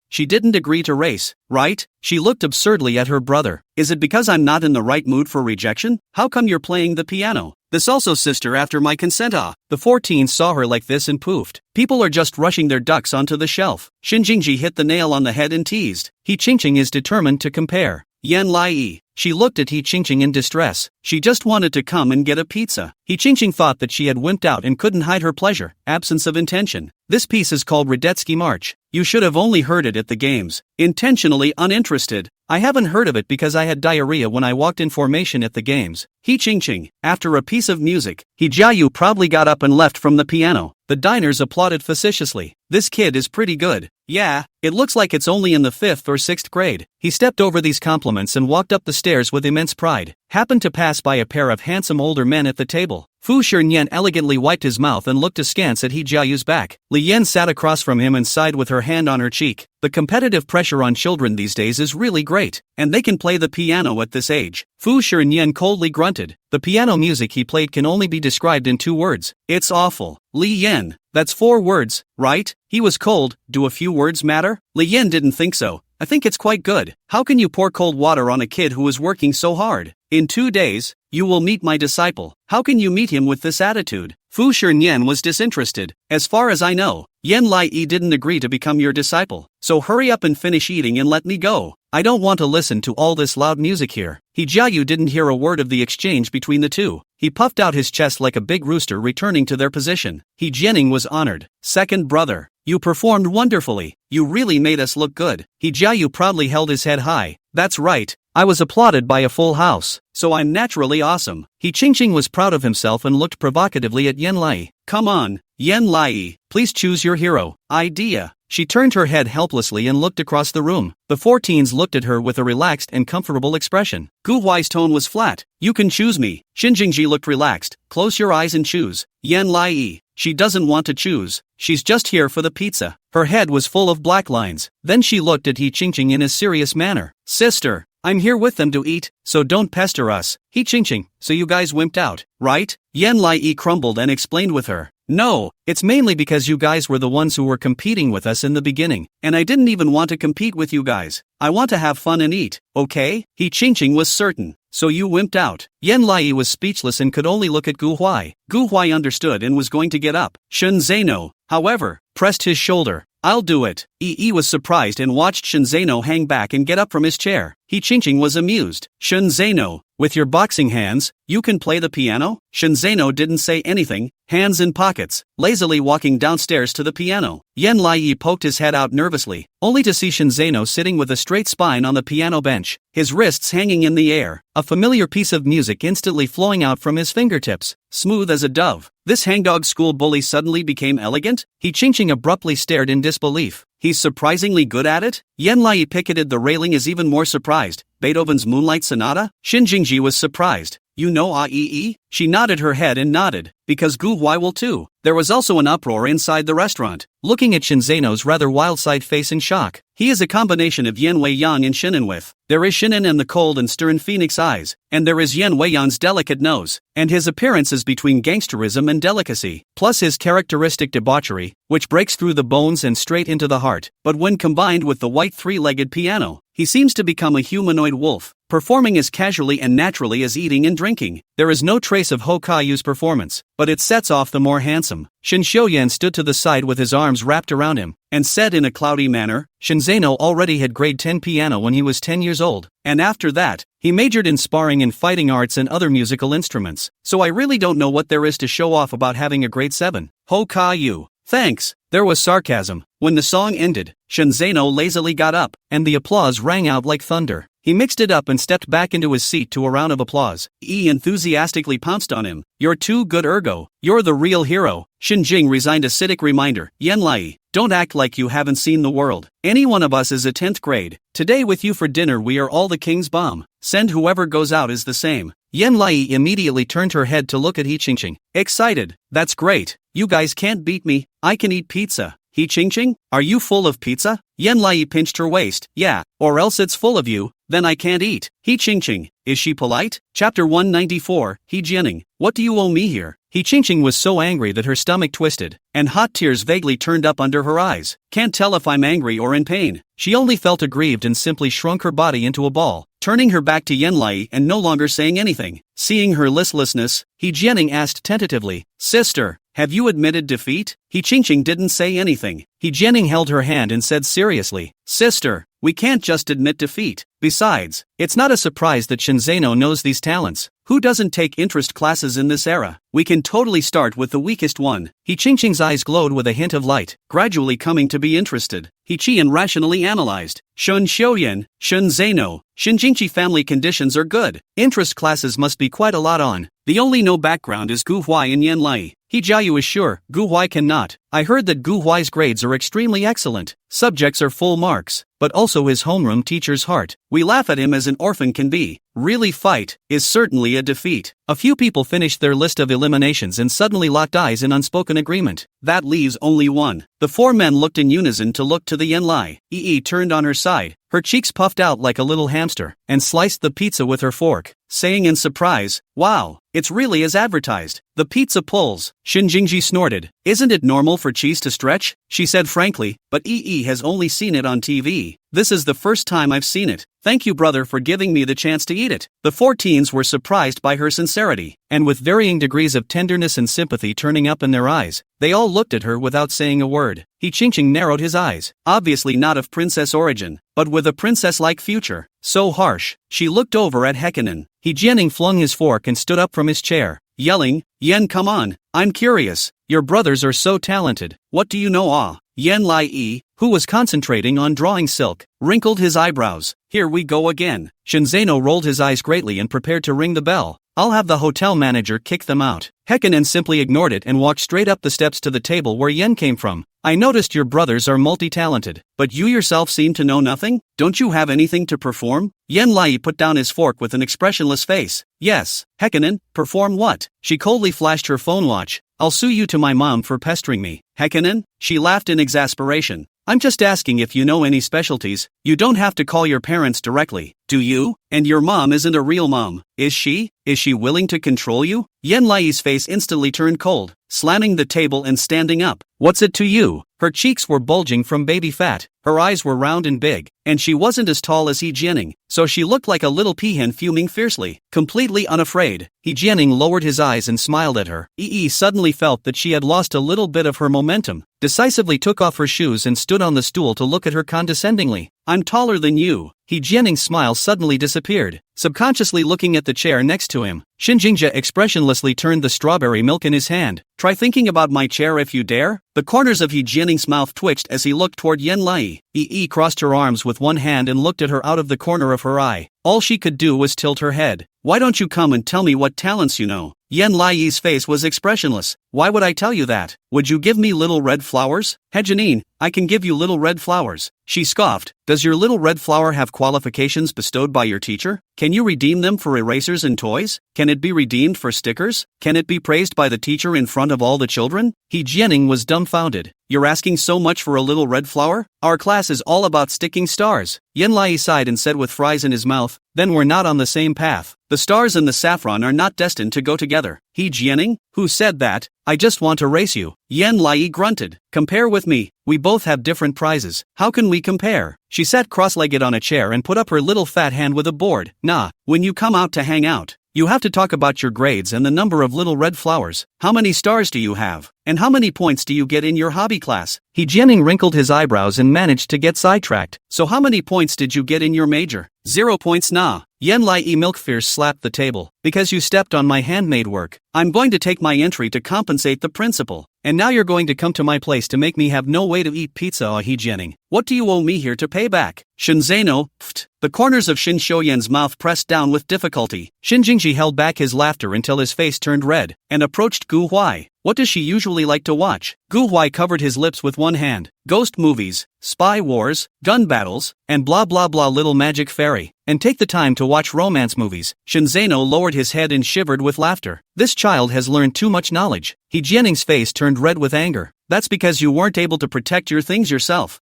she didn't agree to race, right? She looked absurdly at her brother. Is it because I'm not in the right mood for rejection? How come you're playing the piano? This also, sister, after my consent. The 14 saw her like this and poofed. People are just rushing their ducks onto the shelf. Shin Jingji hit the nail on the head and teased. He Qingqing is determined to compare. Yan Lai. She looked at He Qingqing in distress. She just wanted to come and get a pizza. He Qingqing thought that she had wimped out and couldn't hide her pleasure, absence of intention. This piece is called Radetzky March. You should have only heard it at the games. Intentionally uninterested. I haven't heard of it because I had diarrhea when I walked in formation at the games. He Qingqing. After a piece of music, He Jiayu proudly got up and left from the piano. The diners applauded facetiously. This kid is pretty good. Yeah, it looks like it's only in the 5th or 6th grade. He stepped over these compliments and walked up the stairs with immense pride. Happened to pass by a pair of handsome older men at the table. Fu Shinian elegantly wiped his mouth and looked askance at He Jiayu's back. Li Yan sat across from him and sighed with her hand on her cheek. The competitive pressure on children these days is really great, and they can play the piano at this age. Fu Shinian coldly grunted. The piano music he played can only be described in 2 words. It's awful. Li Yan. That's 4 words, right? He was cold. Do a few words matter? Li Yan didn't think so. I think it's quite good. How can you pour cold water on a kid who is working so hard? In 2 days, you will meet my disciple. How can you meet him with this attitude? Fu Shinian was disinterested. As far as I know, Yan Lai didn't agree to become your disciple. So hurry up and finish eating and let me go. I don't want to listen to all this loud music here. He Jiayu didn't hear a word of the exchange between the two. He puffed out his chest like a big rooster returning to their position. He Jianing was honored. Second brother, you performed wonderfully. You really made us look good. He Jiayu proudly held his head high. That's right. I was applauded by a full house, so I'm naturally awesome. He Qingqing was proud of himself and looked provocatively at Yan Lai. Come on, Yan Lai, please choose your hero. Idea. She turned her head helplessly and looked across the room. The 4 teens looked at her with a relaxed and comfortable expression. Gu Huai's tone was flat. You can choose me. Xin Jingji looked relaxed. Close your eyes and choose. Yan Lai. She doesn't want to choose. She's just here for the pizza. Her head was full of black lines. Then she looked at He Qingqing in a serious manner. Sister, I'm here with them to eat, so don't pester us. He Qingqing, so you guys wimped out, right? Yan Lai crumbled and explained with her. No, it's mainly because you guys were the ones who were competing with us in the beginning, and I didn't even want to compete with you guys. I want to have fun and eat, okay? He Qingqing was certain. So you wimped out. Yan Lai was speechless and could only look at Gu Huai. Gu Huai understood and was going to get up. Shun Zeno, however, pressed his shoulder. I'll do it. Yi was surprised and watched Shun Zeno hang back and get up from his chair. He Qingqing was amused. Shun Zeno, with your boxing hands, you can play the piano? Shun Zeno didn't say anything, hands in pockets, lazily walking downstairs to the piano. Yan Lai poked his head out nervously, only to see Shun Zeno sitting with a straight spine on the piano bench, his wrists hanging in the air, a familiar piece of music instantly flowing out from his fingertips, smooth as a dove. This hangdog school bully suddenly became elegant? He Qingqing abruptly stared in disbelief. He's surprisingly good at it? Yan Lai picketed the railing is even more surprised. Beethoven's Moonlight Sonata? Xin Jingji was surprised. You know Aii? She nodded her head and nodded, because Gu Huai will too. There was also an uproar inside the restaurant, looking at Shin Zeno's rather wild-side face in shock. He is a combination of Yan Wei-yang and Shinin with. There is Shinin and the cold and stern phoenix eyes, and there is Yan Wei-yang's delicate nose, and his appearance is between gangsterism and delicacy, plus his characteristic debauchery, which breaks through the bones and straight into the heart. But when combined with the white 3-legged piano, he seems to become a humanoid wolf, performing as casually and naturally as eating and drinking. There is no trace of Ho Kaiyu's performance, but it sets off the more handsome. Shin Xiuyan stood to the side with his arms wrapped around him, and said in a cloudy manner, Shin Zeno already had grade 10 piano when he was 10 years old, and after that, he majored in sparring and fighting arts and other musical instruments, so I really don't know what there is to show off about having a grade 7. Ho Kaiyu. Thanks. There was sarcasm. When the song ended, Shin Zeno lazily got up, and the applause rang out like thunder. He mixed it up and stepped back into his seat to a round of applause. Yi enthusiastically pounced on him. You're too good, Ergo. You're the real hero. Shin Jing resigned a acidic reminder. Yan Lai, don't act like you haven't seen the world. Any one of us is a 10th grade. Today with you for dinner we are all the king's bomb. Send whoever goes out is the same. Yan Lai immediately turned her head to look at He Qingqing. Excited. That's great. You guys can't beat me. I can eat pizza. He Qingqing, are you full of pizza? Yan Lai pinched her waist. Yeah, or else it's full of you, then I can't eat. He Qingqing, is she polite? Chapter 194, He Jianing, what do you owe me here? He Qingqing was so angry that her stomach twisted, and hot tears vaguely turned up under her eyes. Can't tell if I'm angry or in pain. She only felt aggrieved and simply shrunk her body into a ball, turning her back to Yan Lai and no longer saying anything. Seeing her listlessness, He Jianing asked tentatively, Sister, have you admitted defeat? He Qingqing didn't say anything. He Jianing held her hand and said seriously, Sister, We can't just admit defeat. Besides, it's not a surprise that Shinzano knows these talents. Who doesn't take interest classes in this era? We can totally start with the weakest one. Ching's eyes glowed with a hint of light, gradually coming to be interested. Qian rationally analyzed. Shun Xiuyan, Shun Zeno, Shinjingchi family conditions are good. Interest classes must be quite a lot on. The only no background is Gu Huai and Yan Lai. Jiayu is sure, Gu Huai cannot. I heard that Gu Huai's grades are extremely excellent. Subjects are full marks, but also his homeroom teacher's heart. We laugh at him as an orphan can be. Really fight is certainly a defeat. A few people finished their list of eliminations and suddenly locked eyes in unspoken agreement. That leaves only one. The four men looked in unison to look to the Yanlai. Yi turned on her side. Her cheeks puffed out like a little hamster, and sliced the pizza with her fork, saying in surprise, "Wow, it's really as advertised. The pizza pulls." Shinjingji snorted. "Isn't it normal for cheese to stretch?" she said frankly, but Yi has only seen it on TV. "This is the first time I've seen it. Thank you, brother, for giving me the chance to eat it." The four teens were surprised by her sincerity, and with varying degrees of tenderness and sympathy turning up in their eyes, they all looked at her without saying a word. Qingqing narrowed his eyes, obviously not of princess origin, but with a princess-like future. So harsh. She looked over at Heikkinen. Jianing flung his fork and stood up from his chair, yelling, "Yen, come on, I'm curious. Your brothers are so talented. What do you know?" Yan Lai, who was concentrating on drawing silk, wrinkled his eyebrows. "Here we go again." Shinzano rolled his eyes greatly and prepared to ring the bell. "I'll have the hotel manager kick them out." Heikkinen simply ignored it and walked straight up the steps to the table where Yen came from. "I noticed your brothers are multi-talented, but you yourself seem to know nothing? Don't you have anything to perform?" Yan Lai put down his fork with an expressionless face. "Yes." Heikkinen, "Perform what?" She coldly flashed her phone watch. "I'll sue you to my mom for pestering me." "Heikkinen?" She laughed in exasperation. "I'm just asking if you know any specialties. You don't have to call your parents directly, do you? And your mom isn't a real mom, is she? Is she willing to control you?" Yan Lai's face instantly turned cold, slamming the table and standing up. "What's it to you?" Her cheeks were bulging from baby fat, her eyes were round and big, and she wasn't as tall as Jianing, so she looked like a little peahen fuming fiercely, completely unafraid. Jianing lowered his eyes and smiled at her. Yi suddenly felt that she had lost a little bit of her momentum, decisively took off her shoes and stood on the stool to look at her condescendingly. "I'm taller than you." Jianing's smile suddenly disappeared, subconsciously looking at the chair next to him. Shinjingja expressionlessly turned the strawberry milk in his hand. "Try thinking about my chair if you dare." The corners of Jianing's mouth twitched as he looked toward Yan Lai. Yi crossed her arms with one hand and looked at her out of the corner of her eye. All she could do was tilt her head. "Why don't you come and tell me what talents you know?" Yan Lai's face was expressionless. "Why would I tell you that? Would you give me little red flowers?" "Hejanine, I can give you little red flowers." She scoffed. "Does your little red flower have qualifications bestowed by your teacher? Can you redeem them for erasers and toys? Can it be redeemed for stickers? Can it be praised by the teacher in front of all the children?" Jianing was dumbfounded. "You're asking so much for a little red flower? Our class is all about sticking stars." Yan Lai sighed and said with fries in his mouth, "Then we're not on the same path. The stars and the saffron are not destined to go together." Jianing? "Who said that? I just want to race you." Yan Lai grunted. "Compare with me. We both have different prizes. How can we compare?" She sat cross-legged on a chair and put up her little fat hand with a board. "Nah, when you come out to hang out, you have to talk about your grades and the number of little red flowers. How many stars do you have? And how many points do you get in your hobby class?" Jianing wrinkled his eyebrows and managed to get sidetracked. "So how many points did you get in your major?" "0 points, nah." Yan Lai milk-fierce slapped the table. "Because you stepped on my handmade work. I'm going to take my entry to compensate the principal. And now you're going to come to my place to make me have no way to eat pizza." Jianing. "What do you owe me here to pay back?" Shinzano, pfft. The corners of Shin Shoyan's mouth pressed down with difficulty. Shinjingji held back his laughter until his face turned red, and approached Gu Huai. "What does she usually like to watch?" Gu Huai covered his lips with one hand. "Ghost movies, spy wars, gun battles, and blah blah blah little magic fairy. And take the time to watch romance movies." Shinzano lowered his head and shivered with laughter. "This child has learned too much knowledge." Jianing's face turned red with anger. "That's because you weren't able to protect your things yourself."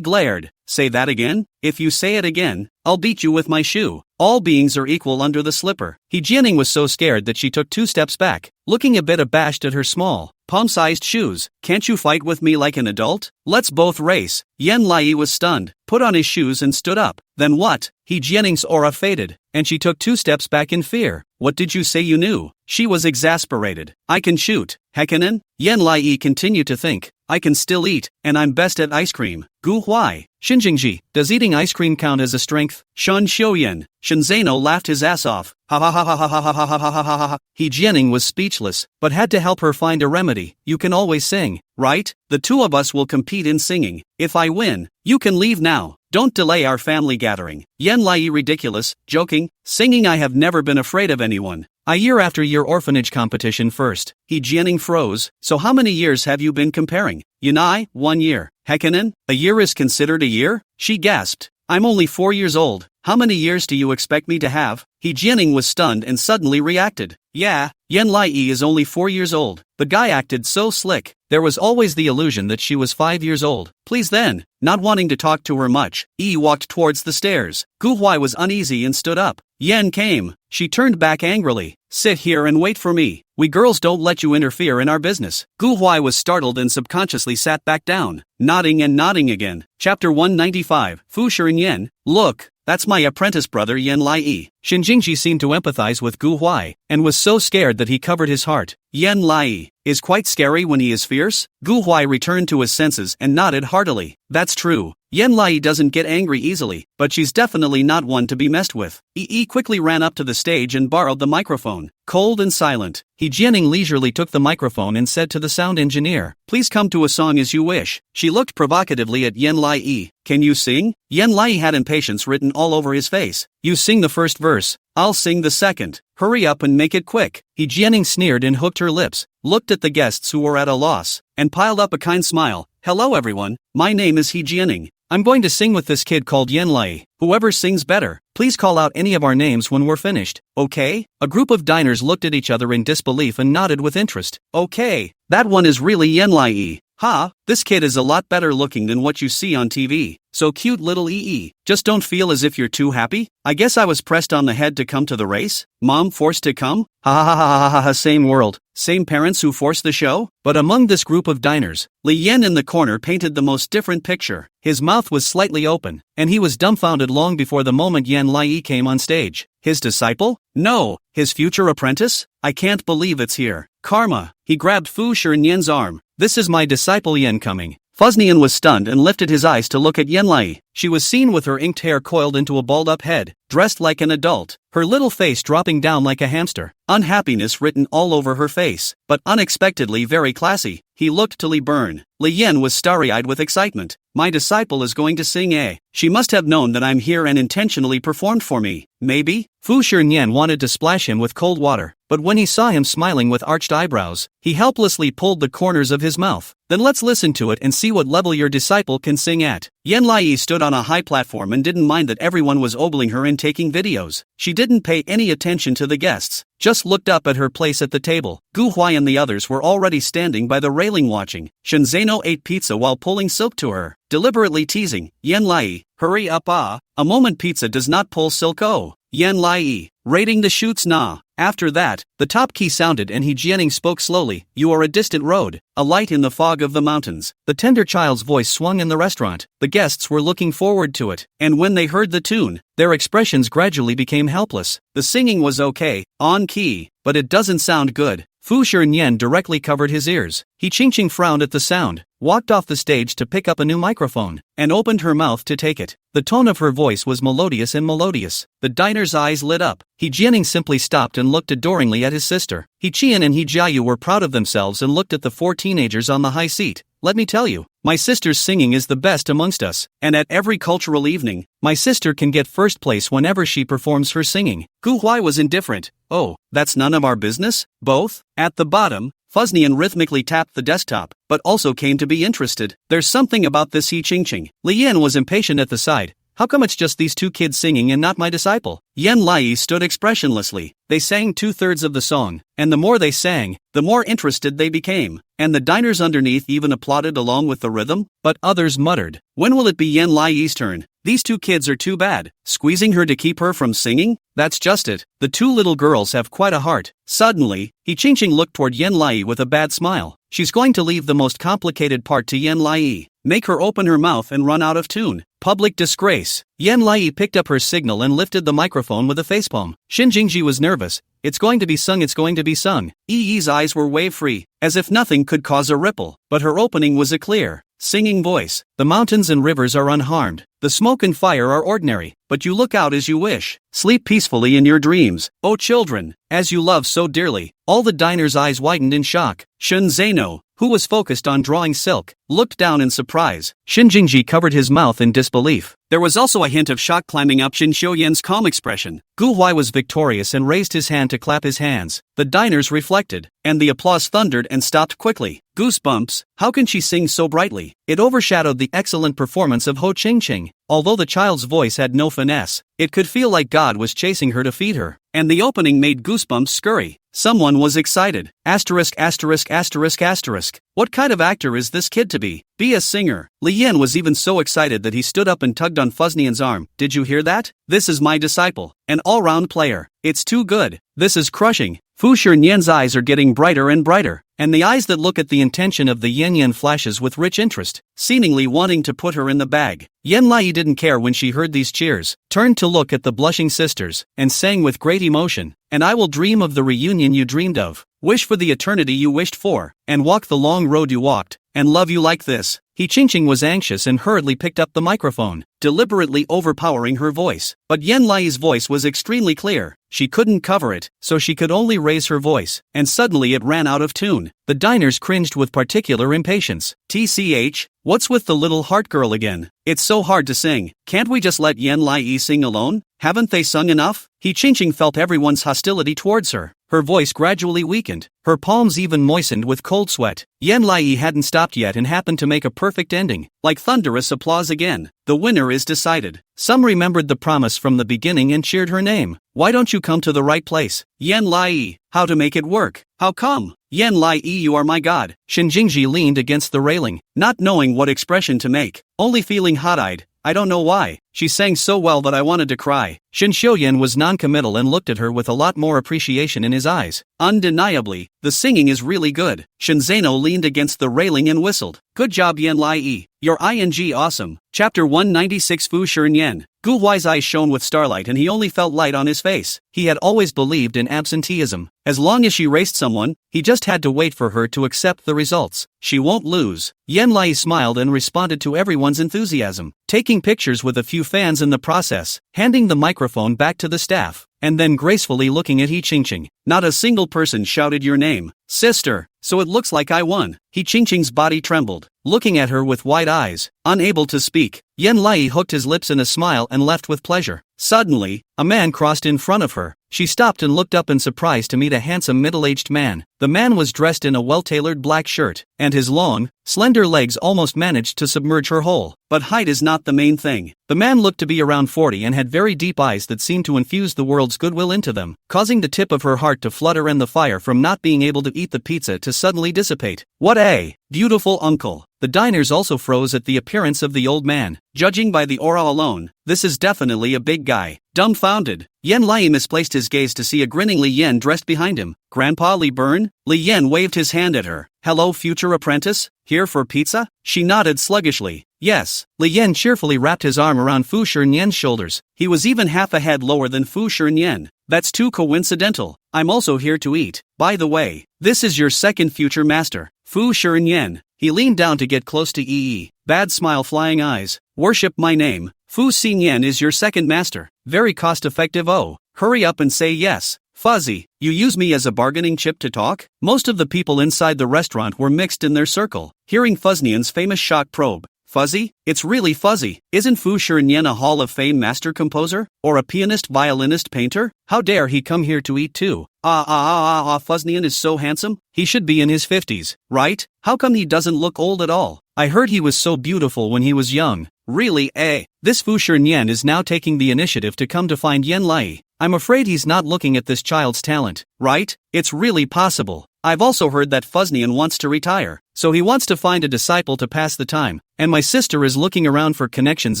Glared. "Say that again? If you say it again, I'll beat you with my shoe." All beings are equal under the slipper. Jianing was so scared that she took 2 steps back, looking a bit abashed at her small, palm-sized shoes. "Can't you fight with me like an adult? Let's both race." Yan Lai was stunned, put on his shoes and stood up. "Then what?" Jianing's aura faded, and she took 2 steps back in fear. "What did you say you knew?" She was exasperated. "I can shoot." Heikkinen? Yan Lai continued to think. I can still eat, and I'm best at ice cream. Gu Huai. Shinjingji, does eating ice cream count as a strength? Shun Xiuyan. Shinzano laughed his ass off. Ha ha ha ha ha ha ha ha ha ha ha ha ha. He Jianing was speechless, but had to help her find a remedy. You can always sing, right? The two of us will compete in singing. If I win, you can leave now. Don't delay our family gathering. Yan Lai ridiculous, joking, singing. I have never been afraid of anyone. A year after year orphanage competition first. He Jianing froze. So how many years have you been comparing? Yanai, 1 year. Hekanen, a year is considered a year? She gasped. I'm only 4 years old. How many years do you expect me to have? He Jianing was stunned and suddenly reacted. Yeah, Yan Lai is only 4 years old. The guy acted so slick. There was always the illusion that she was 5 years old. Please then. Not wanting to talk to her much, Yi walked towards the stairs. Gu Huai was uneasy and stood up. Yan came. She turned back angrily. Sit here and wait for me. We girls don't let you interfere in our business. Gu Huai was startled and subconsciously sat back down, nodding and nodding again. Chapter 195, Fu Shiren. Look, that's my apprentice brother Yan Lai. Shinjingji seemed to empathize with Gu Huai, and was so scared that he covered his heart. Yan Lai is quite scary when he is fierce? Gu Huai returned to his senses and nodded heartily. That's true. Yan Lai doesn't get angry easily, but she's definitely not one to be messed with. Yi quickly ran up to the stage and borrowed the microphone. Cold and silent, He Jianing leisurely took the microphone and said to the sound engineer, "Please come to a song as you wish." She looked provocatively at Yan Lai. "Can you sing?" Yan Lai had impatience written all over his face. "You sing the first verse, I'll sing the second. Hurry up and make it quick." He Jianing sneered and hooked her lips, looked at the guests who were at a loss, and piled up a kind smile. "Hello everyone, my name is He Jianing. I'm going to sing with this kid called Yan Lai. Whoever sings better, please call out any of our names when we're finished, okay?" A group of diners looked at each other in disbelief and nodded with interest. "Okay, that one is really Yan Lai. Ha, this kid is a lot better looking than what you see on TV. So cute little EE. Just don't feel as if you're too happy? I guess I was pressed on the head to come to the race? Mom forced to come? Ha ha ha ha ha ha, same world, same parents who forced the show?" But among this group of diners, Li Yan in the corner painted the most different picture. His mouth was slightly open, and he was dumbfounded long before the moment Yan Lai came on stage. His disciple? No, his future apprentice? I can't believe it's here. Karma. He grabbed Fu Shirenyan's arm. "This is my disciple Yan coming." Fuznian was stunned and lifted his eyes to look at Yan Lai. She was seen with her inked hair coiled into a balled-up head, dressed like an adult, her little face dropping down like a hamster, unhappiness written all over her face, but unexpectedly very classy. He looked to Li Burn. Li Yan was starry-eyed with excitement. "My disciple is going to sing eh? She must have known that I'm here and intentionally performed for me, maybe?" Fu Shirenyan wanted to splash him with cold water, but when he saw him smiling with arched eyebrows, he helplessly pulled the corners of his mouth. "Then let's listen to it and see what level your disciple can sing at." Yan Lai stood on a high platform and didn't mind that everyone was ogling her and taking videos. She didn't pay any attention to the guests, just looked up at her place at the table. Gu Huai and the others were already standing by the railing watching. Shenzano ate pizza while pulling silk to her, deliberately teasing. "Yan Lai, hurry up ah, a moment pizza does not pull silk oh." Yan Lai, rating the shoots nah. After that, the top key sounded and He Jianing spoke slowly. "You are a distant road, a light in the fog of the mountains." The tender child's voice swung in the restaurant. The guests were looking forward to it, and when they heard the tune, their expressions gradually became helpless. The singing was okay, on key, but it doesn't sound good. Fu Shirenyan directly covered his ears. He Qingqing frowned at the sound, walked off the stage to pick up a new microphone, and opened her mouth to take it. The tone of her voice was melodious and melodious. The diner's eyes lit up. He Jianing simply stopped and looked adoringly at his sister. He Qian and He Jiayu were proud of themselves and looked at the 4 teenagers on the high seat. "Let me tell you, my sister's singing is the best amongst us, and at every cultural evening, my sister can get first place whenever she performs her singing." Gu Huai was indifferent. "Oh, that's none of our business?" Both? At the bottom, Fuznian rhythmically tapped the desktop, but also came to be interested. "There's something about this He Qingqing." Li Yan was impatient at the side. "How come it's just these 2 kids singing and not my disciple?" Yan Lai stood expressionlessly. They sang 2/3 of the song, and the more they sang, the more interested they became, and the diners underneath even applauded along with the rhythm, but others muttered, "When will it be Yan Lai's turn? These 2 kids are too bad, squeezing her to keep her from singing? That's just it, the 2 little girls have quite a heart." Suddenly, He Qingqing looked toward Yan Lai with a bad smile. "She's going to leave the most complicated part to Yan Lai. Make her open her mouth and run out of tune." Public disgrace. Yan Lai picked up her signal and lifted the microphone with a facepalm. Shin Jingji was nervous. It's going to be sung, it's going to be sung. Yi's eyes were wave-free, as if nothing could cause a ripple, but her opening was a clear, singing voice. The mountains and rivers are unharmed. The smoke and fire are ordinary, but you look out as you wish. Sleep peacefully in your dreams, O children, as you love so dearly. All the diner's eyes widened in shock. Shun Zeno, who was focused on drawing silk, looked down in surprise. Shin Jingji covered his mouth in disbelief. There was also a hint of shock climbing up Shin Xiuyan's calm expression. Gu Huai was victorious and raised his hand to clap his hands. The diners reflected, and the applause thundered and stopped quickly. Goosebumps, how can she sing so brightly? It overshadowed the excellent performance of Ho Qingqing. Although the child's voice had no finesse, it could feel like God was chasing her to feed her. And the opening made Goosebumps scurry. Someone was excited. Asterisk asterisk asterisk asterisk. What kind of actor is this kid to be? Be a singer. Li Yan was even so excited that he stood up and tugged on Fuznian's arm. Did you hear that? This is my disciple. An all-round player. It's too good. This is crushing. Fu Shinian's eyes are getting brighter and brighter, and the eyes that look at the intention of the Yan flashes with rich interest, seemingly wanting to put her in the bag. Yan Lai didn't care when she heard these cheers, turned to look at the blushing sisters, and sang with great emotion, "And I will dream of the reunion you dreamed of, wish for the eternity you wished for, and walk the long road you walked, and love you like this." He Qingqing was anxious and hurriedly picked up the microphone, deliberately overpowering her voice. But Yan Lai's voice was extremely clear. She couldn't cover it, so she could only raise her voice, and suddenly it ran out of tune. The diners cringed with particular impatience. TCH, what's with the little heart girl again? It's so hard to sing. Can't we just let Yan Lai sing alone? Haven't they sung enough? He Qingqing felt everyone's hostility towards her. Her voice gradually weakened, her palms even moistened with cold sweat. Yan Lai hadn't stopped yet and happened to make a perfect ending. Like thunderous applause again. The winner is decided. Some remembered the promise from the beginning and cheered her name. Why don't you come to the right place? Yan Lai, how to make it work? How come? Yan Lai, you are my god. Shin Jingji leaned against the railing, not knowing what expression to make, only feeling hot-eyed. I don't know why. She sang so well that I wanted to cry. Shin Xiuyan was non-committal and looked at her with a lot more appreciation in his eyes. Undeniably, the singing is really good. Shin Zeno leaned against the railing and whistled. Good job Yan Lai. You're ing awesome. Chapter 196 Fu Shinian. Gu Huai's eyes shone with starlight and he only felt light on his face. He had always believed in absenteeism. As long as she raced someone, he just had to wait for her to accept the results. She won't lose. Yan Lai smiled and responded to everyone's enthusiasm, taking pictures with a few fans in the process, handing the microphone back to the staff, and then gracefully looking at He Qingqing. Not a single person shouted your name, sister, so it looks like I won. He Qingqing's body trembled, looking at her with wide eyes, unable to speak. Yan Lai hooked his lips in a smile and left with pleasure. Suddenly, a man crossed in front of her. She stopped and looked up in surprise to meet a handsome middle-aged man. The man was dressed in a well-tailored black shirt, and his long, slender legs almost managed to submerge her whole. But height is not the main thing. The man looked to be around 40 and had very deep eyes that seemed to infuse the world's goodwill into them, causing the tip of her heart to flutter and the fire from not being able to eat the pizza to suddenly dissipate. What a beautiful uncle! The diners also froze at the appearance of the old man. Judging by the aura alone, this is definitely a big guy. Dumbfounded, Yan Lai misplaced his gaze to see a grinning Li Yan dressed behind him. Grandpa Li Burn? Li Yan waved his hand at her. Hello future apprentice, here for pizza? She nodded sluggishly. Yes. Li Yan cheerfully wrapped his arm around Fu Shinian's shoulders. He was even half a head lower than Fu Shinian. That's too coincidental. I'm also here to eat. By the way, this is your second future master, Fu Shinian. He leaned down to get close to Yi. Bad smile flying eyes. Worship my name. Fu Xinyan is your second master. Very cost-effective. Oh, hurry up and say yes. Fuzzy, you use me as a bargaining chip to talk? Most of the people inside the restaurant were mixed in their circle, hearing Fuznian's famous shock probe. Fuzzy? It's really fuzzy. Isn't Fu Shinian a Hall of Fame master composer? Or a pianist, violinist, painter? How dare he come here to eat too? Fuznian is so handsome? He should be in his 50s, right? How come he doesn't look old at all? I heard he was so beautiful when he was young. Really, eh? This Fu Shinian is now taking the initiative to come to find Yan Lai. I'm afraid he's not looking at this child's talent, right? It's really possible. I've also heard that Fuznian wants to retire, so he wants to find a disciple to pass the time, and my sister is looking around for connections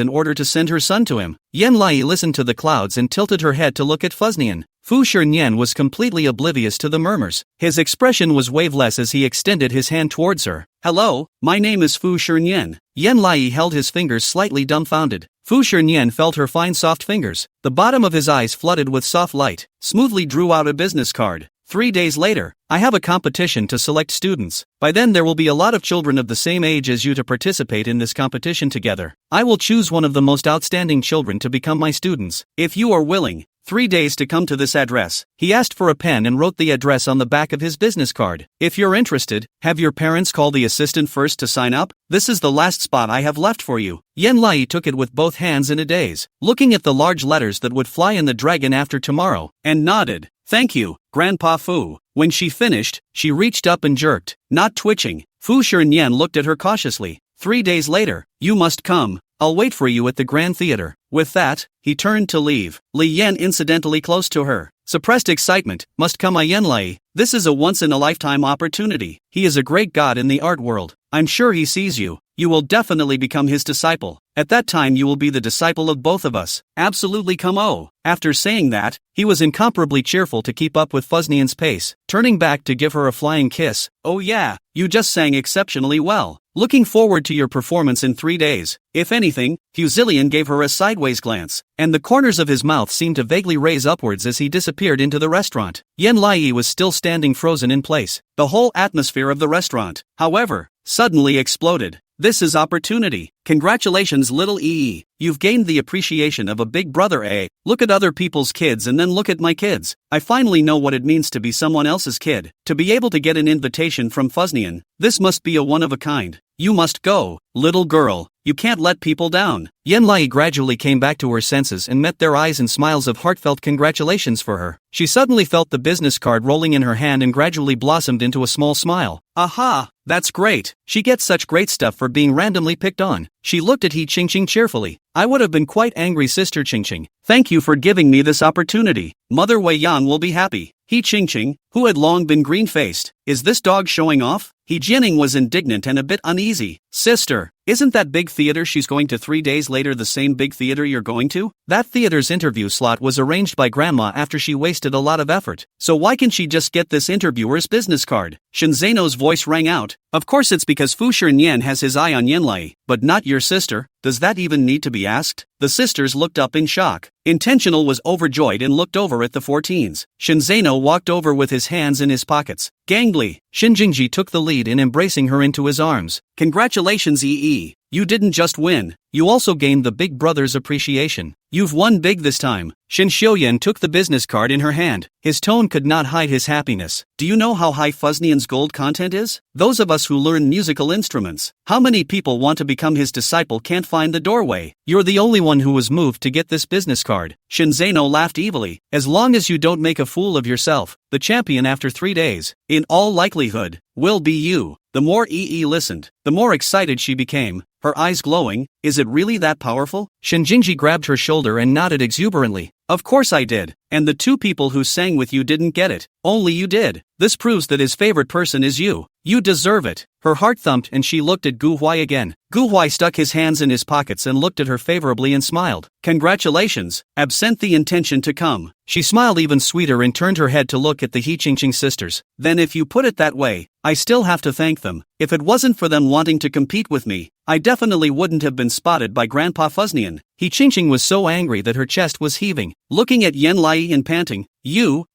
in order to send her son to him. Yan Lai listened to the clouds and tilted her head to look at Fuznian. Fu Shinian was completely oblivious to the murmurs. His expression was waveless as he extended his hand towards her. Hello, my name is Fu Shinian. Yan Lai held his fingers slightly dumbfounded. Fu Shinian felt her fine soft fingers. The bottom of his eyes flooded with soft light. Smoothly drew out a business card. 3 days later, I have a competition to select students. By then there will be a lot of children of the same age as you to participate in this competition together. I will choose one of the most outstanding children to become my students. If you are willing, 3 days to come to this address. He asked for a pen and wrote the address on the back of his business card. If you're interested, have your parents call the assistant first to sign up. This is the last spot I have left for you. Yan Lai took it with both hands in a daze, looking at the large letters that would fly in the dragon after tomorrow, and nodded. Thank you, Grandpa Fu. When she finished, she reached up and jerked, not twitching. Fu Shinian looked at her cautiously. 3 days later, you must come. I'll wait for you at the Grand Theater. With that, he turned to leave. Li Yan incidentally close to her. Suppressed excitement, must come Yan Lai. This is a once-in-a-lifetime opportunity. He is a great god in the art world. I'm sure he sees you. You will definitely become his disciple. At that time you will be the disciple of both of us. Absolutely come oh. After saying that, he was incomparably cheerful to keep up with Fuznian's pace, turning back to give her a flying kiss. Oh yeah, you just sang exceptionally well. Looking forward to your performance in 3 days. If anything, Fuzilian gave her a sideways glance, and the corners of his mouth seemed to vaguely raise upwards as he disappeared into the restaurant. Yan Lai was still standing frozen in place. The whole atmosphere of the restaurant, however, suddenly exploded. This is opportunity. Congratulations little EE. You've gained the appreciation of a big brother Look at other people's kids and then look at my kids. I finally know what it means to be someone else's kid. To be able to get an invitation from Fuznian. This must be a one of a kind. You must go, little girl. You can't let people down. Yan Lai gradually came back to her senses and met their eyes in smiles of heartfelt congratulations for her. She suddenly felt the business card rolling in her hand and gradually blossomed into a small smile. Aha, that's great. She gets such great stuff for being randomly picked on. She looked at He Qingqing cheerfully. I would have been quite angry, Sister Qingqing. Thank you for giving me this opportunity. Mother Wei Yang will be happy. He Qingqing, who had long been green-faced, is this dog showing off? He Jining was indignant and a bit uneasy. Sister, isn't that big theater she's going to 3 days later the same big theater you're going to? That theater's interview slot was arranged by Grandma after she wasted a lot of effort. So why can't she just get this interviewer's business card? Shinzeno's voice rang out. Of course it's because Fu Shinian has his eye on Yan Lai, but not your sister. Does that even need to be asked? The sisters looked up in shock. Intentional was overjoyed and looked over at the 14s. Shinzeno walked over with his hands in his pockets. Gangly, Shinjingji took the lead in embracing her into his arms. Congratulations EE. You didn't just win, you also gained the big brother's appreciation. You've won big this time. Shin Xiuyan took the business card in her hand. His tone could not hide his happiness. Do you know how high Fuznian's gold content is? Those of us who learn musical instruments, how many people want to become his disciple can't find the doorway? You're the only one who was moved to get this business card. Shinzeno laughed evilly. As long as you don't make a fool of yourself, the champion after 3 days, in all likelihood, will be you. The more EE listened, the more excited she became, her eyes glowing. Is it really that powerful? Shinjingji grabbed her shoulder and nodded exuberantly. Of course I did. And the 2 people who sang with you didn't get it. Only you did. This proves that his favorite person is you. You deserve it. Her heart thumped and she looked at Gu Huai again. Gu Huai stuck his hands in his pockets and looked at her favorably and smiled. Congratulations. Absent the intention to come. She smiled even sweeter and turned her head to look at the He Qingqing sisters. Then if you put it that way, I still have to thank them. If it wasn't for them wanting to compete with me, I definitely wouldn't have been spotted by Grandpa Fuznian. He Qingqing was so angry that her chest was heaving, looking at Yan Lai and panting. You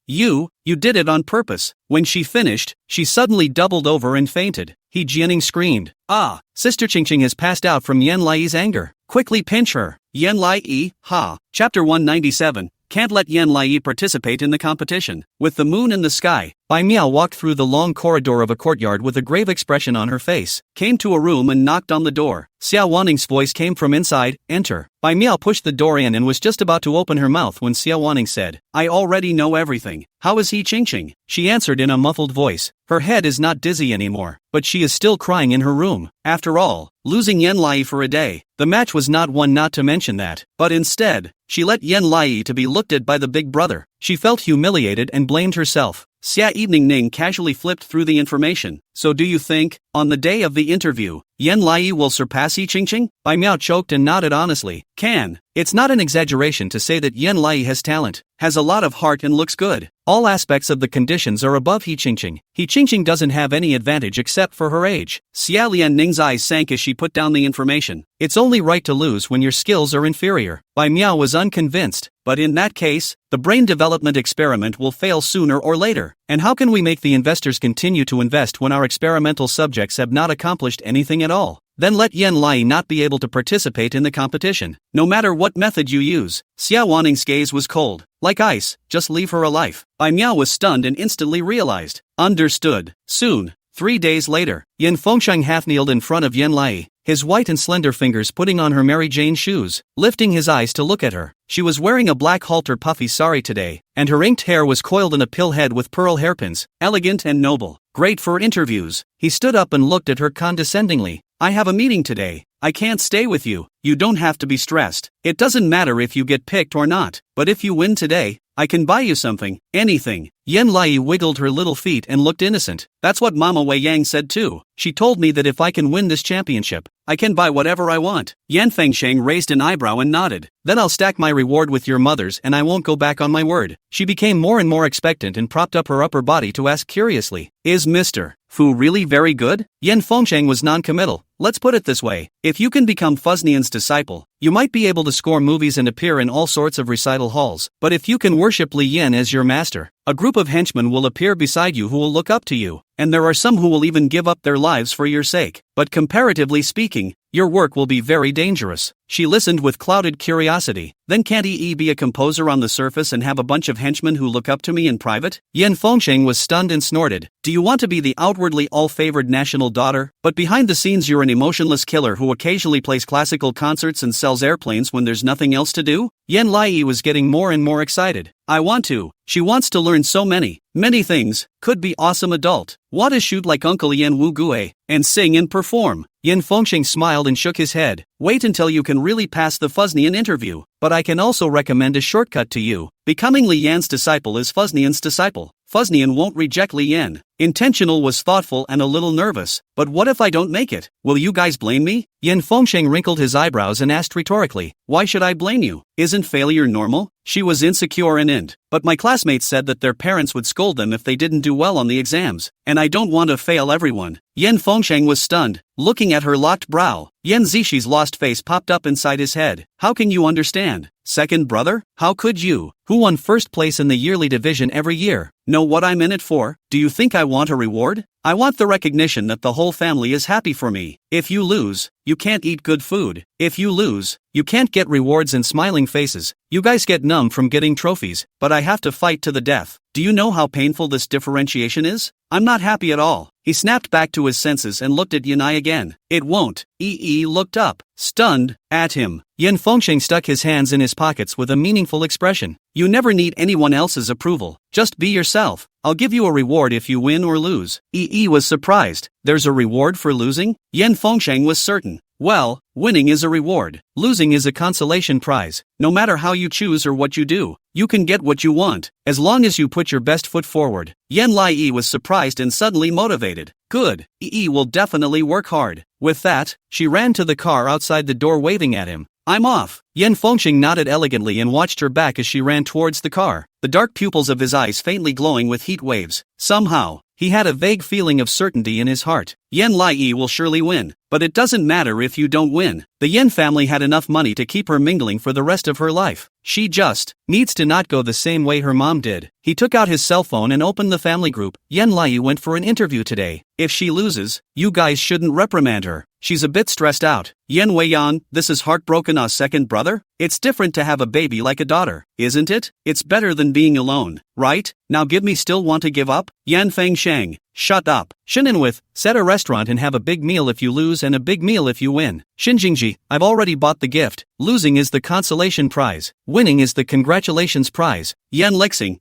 did it on purpose. When she finished, she suddenly doubled over and fainted. He Jianing screamed. Ah, Sister Qingqing has passed out from Yan Lai's anger. Quickly pinch her. Yan Lai, ha. Chapter 197. Can't let Yan Lai participate in the competition. With the moon in the sky, Bai Miao walked through the long corridor of a courtyard with a grave expression on her face, came to a room and knocked on the door. Xiao Wanning's voice came from inside, enter. Bai Miao pushed the door in and was just about to open her mouth when Xiao Wanning said, I already know everything. How is He Qingqing? She answered in a muffled voice. Her head is not dizzy anymore, but she is still crying in her room. After all, losing Yan Lai for a day, the match was not one not to mention that, but instead, she let Yan Lai to be looked at by the big brother. She felt humiliated and blamed herself. Xia Evening Ning casually flipped through the information. So do you think, on the day of the interview, Yan Lai will surpass Yi Qingqing? Bai Miao choked and nodded honestly. Can. It's not an exaggeration to say that Yan Lai has talent, has a lot of heart and looks good. All aspects of the conditions are above Yi Qingqing. Yi Qingqing doesn't have any advantage except for her age. Xia Lianning's eyes sank as she put down the information. It's only right to lose when your skills are inferior. Bai Miao was unconvinced, but in that case, the brain development experiment will fail sooner or later. And how can we make the investors continue to invest when our experimental subjects have not accomplished anything at all? Then let Yan Lai not be able to participate in the competition. No matter what method you use. Xia Wanning's gaze was cold. Like ice, just leave her alive. Bai Miao was stunned and instantly realized. Understood. Soon. 3 days later, Yan Fengsheng half-kneeled in front of Yan Lai, his white and slender fingers putting on her Mary Jane shoes, lifting his eyes to look at her. She was wearing a black halter puffy sari today, and her inked hair was coiled in a pill head with pearl hairpins, elegant and noble. Great for interviews. He stood up and looked at her condescendingly. I have a meeting today. I can't stay with you. You don't have to be stressed. It doesn't matter if you get picked or not, but if you win today, I can buy you something, anything. Yan Lai wiggled her little feet and looked innocent. That's what Mama Wei Yang said too. She told me that if I can win this championship, I can buy whatever I want. Yan Fengsheng raised an eyebrow and nodded. Then I'll stack my reward with your mother's and I won't go back on my word. She became more and more expectant and propped up her upper body to ask curiously, is Mr. Fu really very good? Yan Fengsheng was non-committal. Let's put it this way. If you can become Fuznian's disciple, you might be able to score movies and appear in all sorts of recital halls. But if you can worship Li Yan as your master, a group of henchmen will appear beside you who will look up to you, and there are some who will even give up their lives for your sake. But comparatively speaking, your work will be very dangerous. She listened with clouded curiosity. Then can't he be a composer on the surface and have a bunch of henchmen who look up to me in private? Yan Fengsheng was stunned and snorted. Do you want to be the outwardly all-favored national daughter, but behind the scenes you're an emotionless killer who occasionally plays classical concerts and sells airplanes when there's nothing else to do? Yan Lai was getting more and more excited. I want to. She wants to learn so many things. Could be awesome adult. Want to shoot like Uncle Yan Wu Gue, and sing and perform. Yan Fengsheng smiled and shook his head. Wait until you can really pass the Fuznian interview. But I can also recommend a shortcut to you. Becoming Li Yan's disciple is Fuznian's disciple. Fuznian won't reject Li Yan. Intentional was thoughtful and a little nervous. But what if I don't make it? Will you guys blame me? Yan Fengsheng wrinkled his eyebrows and asked rhetorically, why should I blame you? Isn't failure normal? She was insecure and but my classmates said that their parents would scold them if they didn't do well on the exams, and I don't want to fail everyone. Yan Fengsheng was stunned, looking at her locked brow. Yan Zishi's lost face popped up inside his head. How can you understand? Second brother? How could you? Who won first place in the yearly division every year? Know what I'm in it for? Do you think I want a reward? I want the recognition that the whole family is happy for me. If you lose, you can't eat good food. If you lose, you can't get rewards and smiling faces. You guys get numb from getting trophies, but I have to fight to the death. Do you know how painful this differentiation is? I'm not happy at all. He snapped back to his senses and looked at Yanai again. It won't. Yi looked up, stunned, at him. Yan Fengsheng stuck his hands in his pockets with a meaningful expression. You never need anyone else's approval. Just be yourself. I'll give you a reward if you win or lose. Yi was surprised. There's a reward for losing? Yan Fengsheng was certain. Well, winning is a reward. Losing is a consolation prize. No matter how you choose or what you do, you can get what you want, as long as you put your best foot forward. Yan Lai was surprised and suddenly motivated. Good. Yi will definitely work hard. With that, she ran to the car outside the door waving at him. I'm off. Yan Fengsheng nodded elegantly and watched her back as she ran towards the car, the dark pupils of his eyes faintly glowing with heat waves. Somehow, he had a vague feeling of certainty in his heart. Yan Lai will surely win, but it doesn't matter if you don't win. The Yan family had enough money to keep her mingling for the rest of her life. She just needs to not go the same way her mom did. He took out his cell phone and opened the family group. Yan Lai went for an interview today. If she loses, you guys shouldn't reprimand her. She's a bit stressed out. Yan Weiyan, this is heartbroken a second brother? It's different to have a baby like a daughter, isn't it? It's better than being alone, right? Now give me still want to give up? Yan Fengsheng, shut up. Shininwith, set a restaurant and have a big meal if you lose and a big meal if you win. Shinjingji, I've already bought the gift. Losing is the consolation prize. Winning is the congratulations prize. Yan Lixing,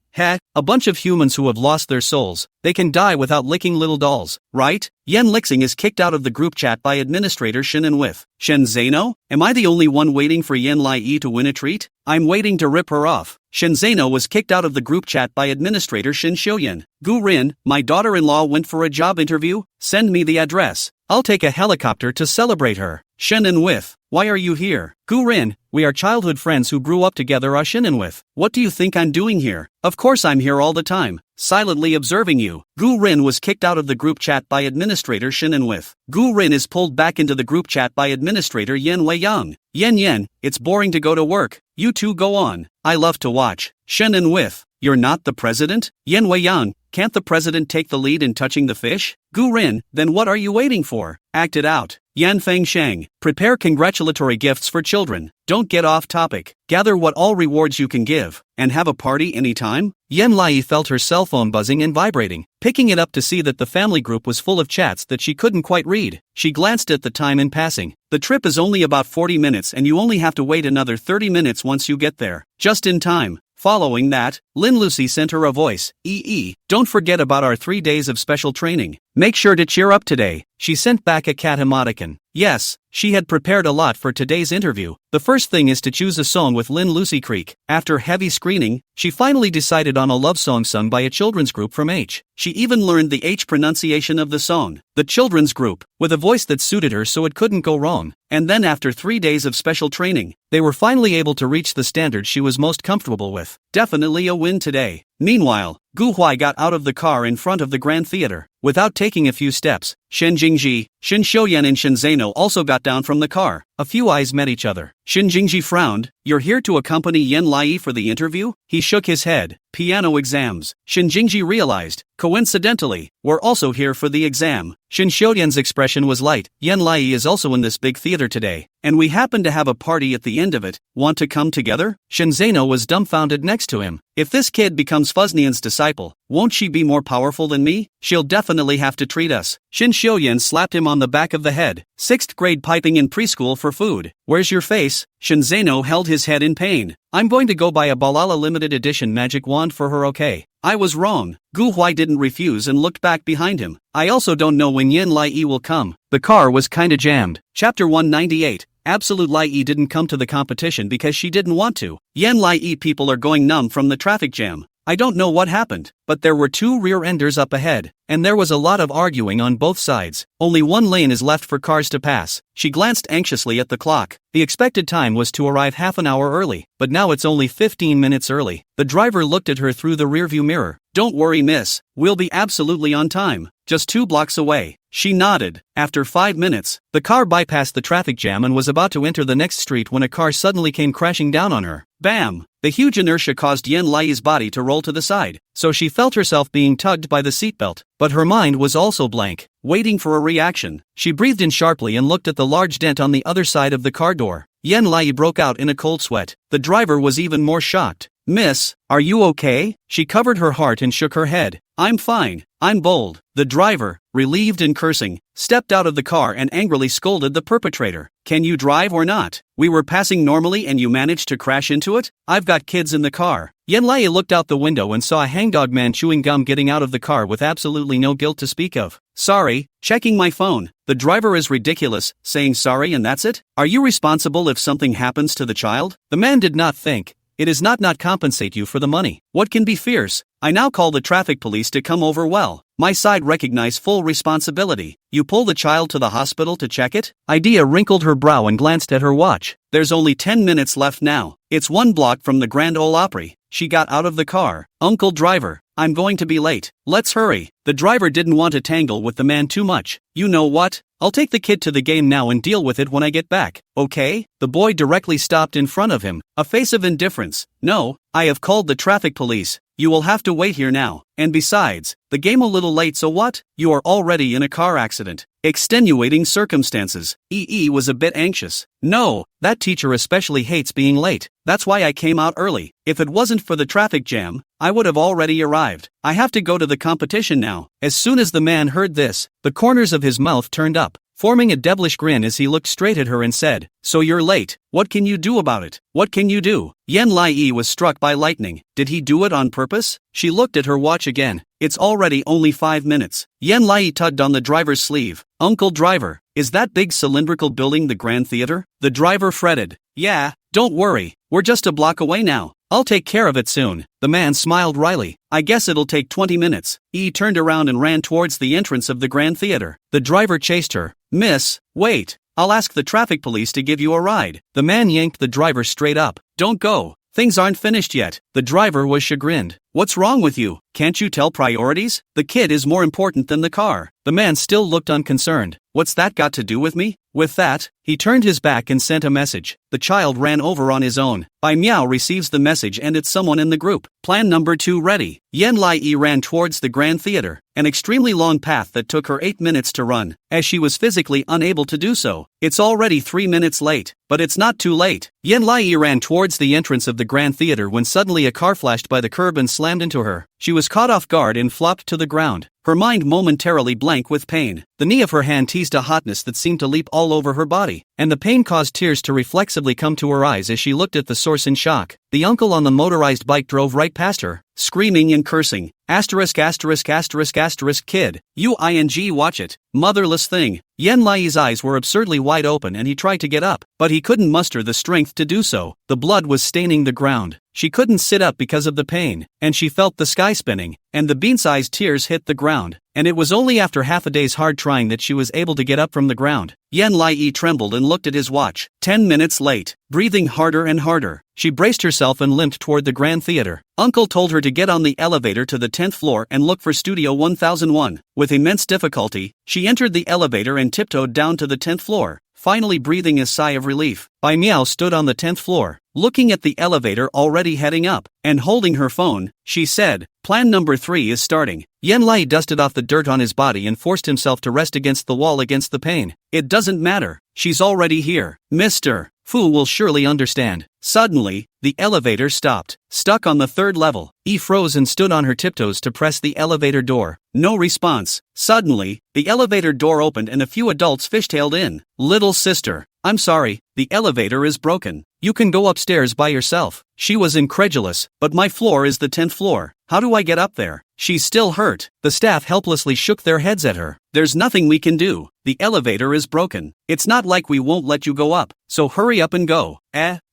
a bunch of humans who have lost their souls. They can die without licking little dolls, right? Yan Lixing is kicked out of the group chat by administrator Shininwith. Shen Zeno? Am I the only one waiting for Yan Lai to win a treat? I'm waiting to rip her off. Shen Zeno was kicked out of the group chat by administrator Shin Xiuyan. Gu Rin, my daughter-in-law went for a job interview, send me the address. I'll take a helicopter to celebrate her. Shen and with, why are you here? Gu Rin, we are childhood friends who grew up together. Shin and with, what do you think I'm doing here? Of course I'm here all the time, silently observing you. Gu Rin was kicked out of the group chat by administrator Shin and with. Gu Rin is pulled back into the group chat by administrator Yen Wei Yang. Yen, it's boring to go to work. You two go on. I love to watch. Shen and with, you're not the president? Yen Wei Yang, can't the president take the lead in touching the fish? Gu Rin, then what are you waiting for? Act it out. Yan Feng Sheng, prepare congratulatory gifts for children. Don't get off topic. Gather what all rewards you can give, and have a party anytime? Yan Lai felt her cell phone buzzing and vibrating. Picking it up to see that the family group was full of chats that she couldn't quite read, she glanced at the time in passing. The trip is only about 40 minutes and you only have to wait another 30 minutes once you get there. Just in time. Following that, Lin Lucy sent her a voice, don't forget about our 3 days of special training. Make sure to cheer up today. She sent back a cat emoticon. Yes, she had prepared a lot for today's interview. The first thing is to choose a song with Lin Lucy Creek. After heavy screening, she finally decided on a love song sung by a children's group from H. She even learned the H pronunciation of the song. The children's group, with a voice that suited her so it couldn't go wrong. And then after 3 days of special training, they were finally able to reach the standard she was most comfortable with. Definitely a win today. Meanwhile, Gu Huai got out of the car in front of the Grand Theater. Without taking a few steps, Shen Jingji, Shin Xiuyan and Shen Zeno also got down from the car. A few eyes met each other. Shin Jingji frowned. You're here to accompany Yan Lai for the interview? He shook his head. Piano exams. Shin Jingji realized. Coincidentally, we're also here for the exam. Shin Xiuyan's expression was light. Yan Lai is also in this big theater today, and we happen to have a party at the end of it. Want to come together? Shin Zeno was dumbfounded next to him. If this kid becomes Fuznian's disciple, won't she be more powerful than me? She'll definitely have to treat us. Shin Xiuyan slapped him on the back of the head. 6th grade piping in preschool for food. Where's your face? Shin Zeno held his head in pain. I'm going to go buy a Balala limited edition magic wand for her, okay? I was wrong. Gu Huai didn't refuse and looked back behind him. I also don't know when Yan Lai will come. The car was kinda jammed. Chapter 198. Absolute Lai didn't come to the competition because she didn't want to. Yan Lai people are going numb from the traffic jam. I don't know what happened, but there were 2 rear-enders up ahead, and there was a lot of arguing on both sides. Only 1 lane is left for cars to pass. She glanced anxiously at the clock. The expected time was to arrive half an hour early, but now it's only 15 minutes early. The driver looked at her through the rearview mirror. Don't worry, miss, we'll be absolutely on time. Just 2 blocks away. She nodded. After 5 minutes, the car bypassed the traffic jam and was about to enter the next street when a car suddenly came crashing down on her. Bam! The huge inertia caused Yan Lai's body to roll to the side, so she felt herself being tugged by the seatbelt, but her mind was also blank, waiting for a reaction. She breathed in sharply and looked at the large dent on the other side of the car door. Yan Lai broke out in a cold sweat. The driver was even more shocked. Miss, are you okay? She covered her heart and shook her head. I'm fine. I'm bold. The driver, relieved and cursing, stepped out of the car and angrily scolded the perpetrator. Can you drive or not? We were passing normally and you managed to crash into it? I've got kids in the car. Yan Lai looked out the window and saw a hangdog man chewing gum getting out of the car with absolutely no guilt to speak of. Sorry, checking my phone. The driver is ridiculous, saying sorry and that's it? Are you responsible if something happens to the child? The man did not think. It is not compensate you for the money. What can be fierce? I now call the traffic police to come over. Well, my side recognize full responsibility. You pull the child to the hospital to check it? Idea wrinkled her brow and glanced at her watch. There's only 10 minutes left now. It's 1 block from the Grand Ole Opry. She got out of the car. Uncle driver, I'm going to be late. Let's hurry. The driver didn't want to tangle with the man too much. You know what? I'll take the kid to the game now and deal with it when I get back, okay? The boy directly stopped in front of him, a face of indifference. No, I have called the traffic police. You will have to wait here now. And besides, the game a little late, so what? You are already in a car accident. Extenuating circumstances. Was a bit anxious. No, that teacher especially hates being late. That's why I came out early. If it wasn't for the traffic jam, I would have already arrived. I have to go to the competition now. As soon as the man heard this, the corners of his mouth turned up, forming a devilish grin as he looked straight at her and said, So you're late. What can you do about it? What can you do? Yan Lai was struck by lightning. Did he do it on purpose? She looked at her watch again. It's already only 5 minutes. Yan Lai tugged on the driver's sleeve. Uncle driver, Is that big cylindrical building the Grand Theater? The driver fretted. Yeah, don't worry, we're just a block away now. I'll take care of it soon. The man smiled wryly. I guess it'll take 20 minutes. He turned around and ran towards the entrance of the Grand Theater. The driver chased her. Miss, wait. I'll ask the traffic police to give you a ride. The man yanked the driver straight up. Don't go. Things aren't finished yet. The driver was chagrined. What's wrong with you? Can't you tell priorities? The kid is more important than the car. The man still looked unconcerned. What's that got to do with me? With that, he turned his back and sent a message. The child ran over on his own. Bai Miao receives the message and it's someone in the group. Plan number 2 ready. Yan Lai ran towards the Grand Theater, an extremely long path that took her 8 minutes to run, as she was physically unable to do so. It's already 3 minutes late, but it's not too late. Yan Lai ran towards the entrance of the Grand Theater when suddenly a car flashed by the curb and slammed into her. She was caught off guard and flopped to the ground, her mind momentarily blank with pain. The knee of her hand teased a hotness that seemed to leap all over her body, and the pain caused tears to reflexively come to her eyes as she looked at the source in shock. The uncle on the motorized bike drove right past her, screaming and cursing. Asterisk asterisk asterisk asterisk kid. Watch it. Motherless thing. Yan Lai's eyes were absurdly wide open and he tried to get up, but he couldn't muster the strength to do so. The blood was staining the ground. She couldn't sit up because of the pain, and she felt the sky spinning, and the bean-sized tears hit the ground, and it was only after half a day's hard trying that she was able to get up from the ground. Yan Lai trembled and looked at his watch. 10 minutes late. Breathing harder and harder, she braced herself and limped toward the Grand Theater. Uncle told her to get on the elevator to the 10th floor and look for Studio 1001. With immense difficulty, she entered the elevator and tiptoed down to the 10th floor, finally breathing a sigh of relief. Bai Miao stood on the 10th floor, looking at the elevator already heading up, and holding her phone, she said, Plan number 3 is starting. Yan Lai dusted off the dirt on his body and forced himself to rest against the wall against the pain. It doesn't matter, she's already here. Mr. Fu will surely understand. Suddenly, the elevator stopped, stuck on the 3rd level. He froze and stood on her tiptoes to press the elevator door. No response. Suddenly, the elevator door opened and a few adults fishtailed in. Little sister, I'm sorry, the elevator is broken. You can go upstairs by yourself. She was incredulous, but my floor is the 10th floor. How do I get up there? She's still hurt. The staff helplessly shook their heads at her. There's nothing we can do. The elevator is broken. It's not like we won't let you go up, so hurry up and go.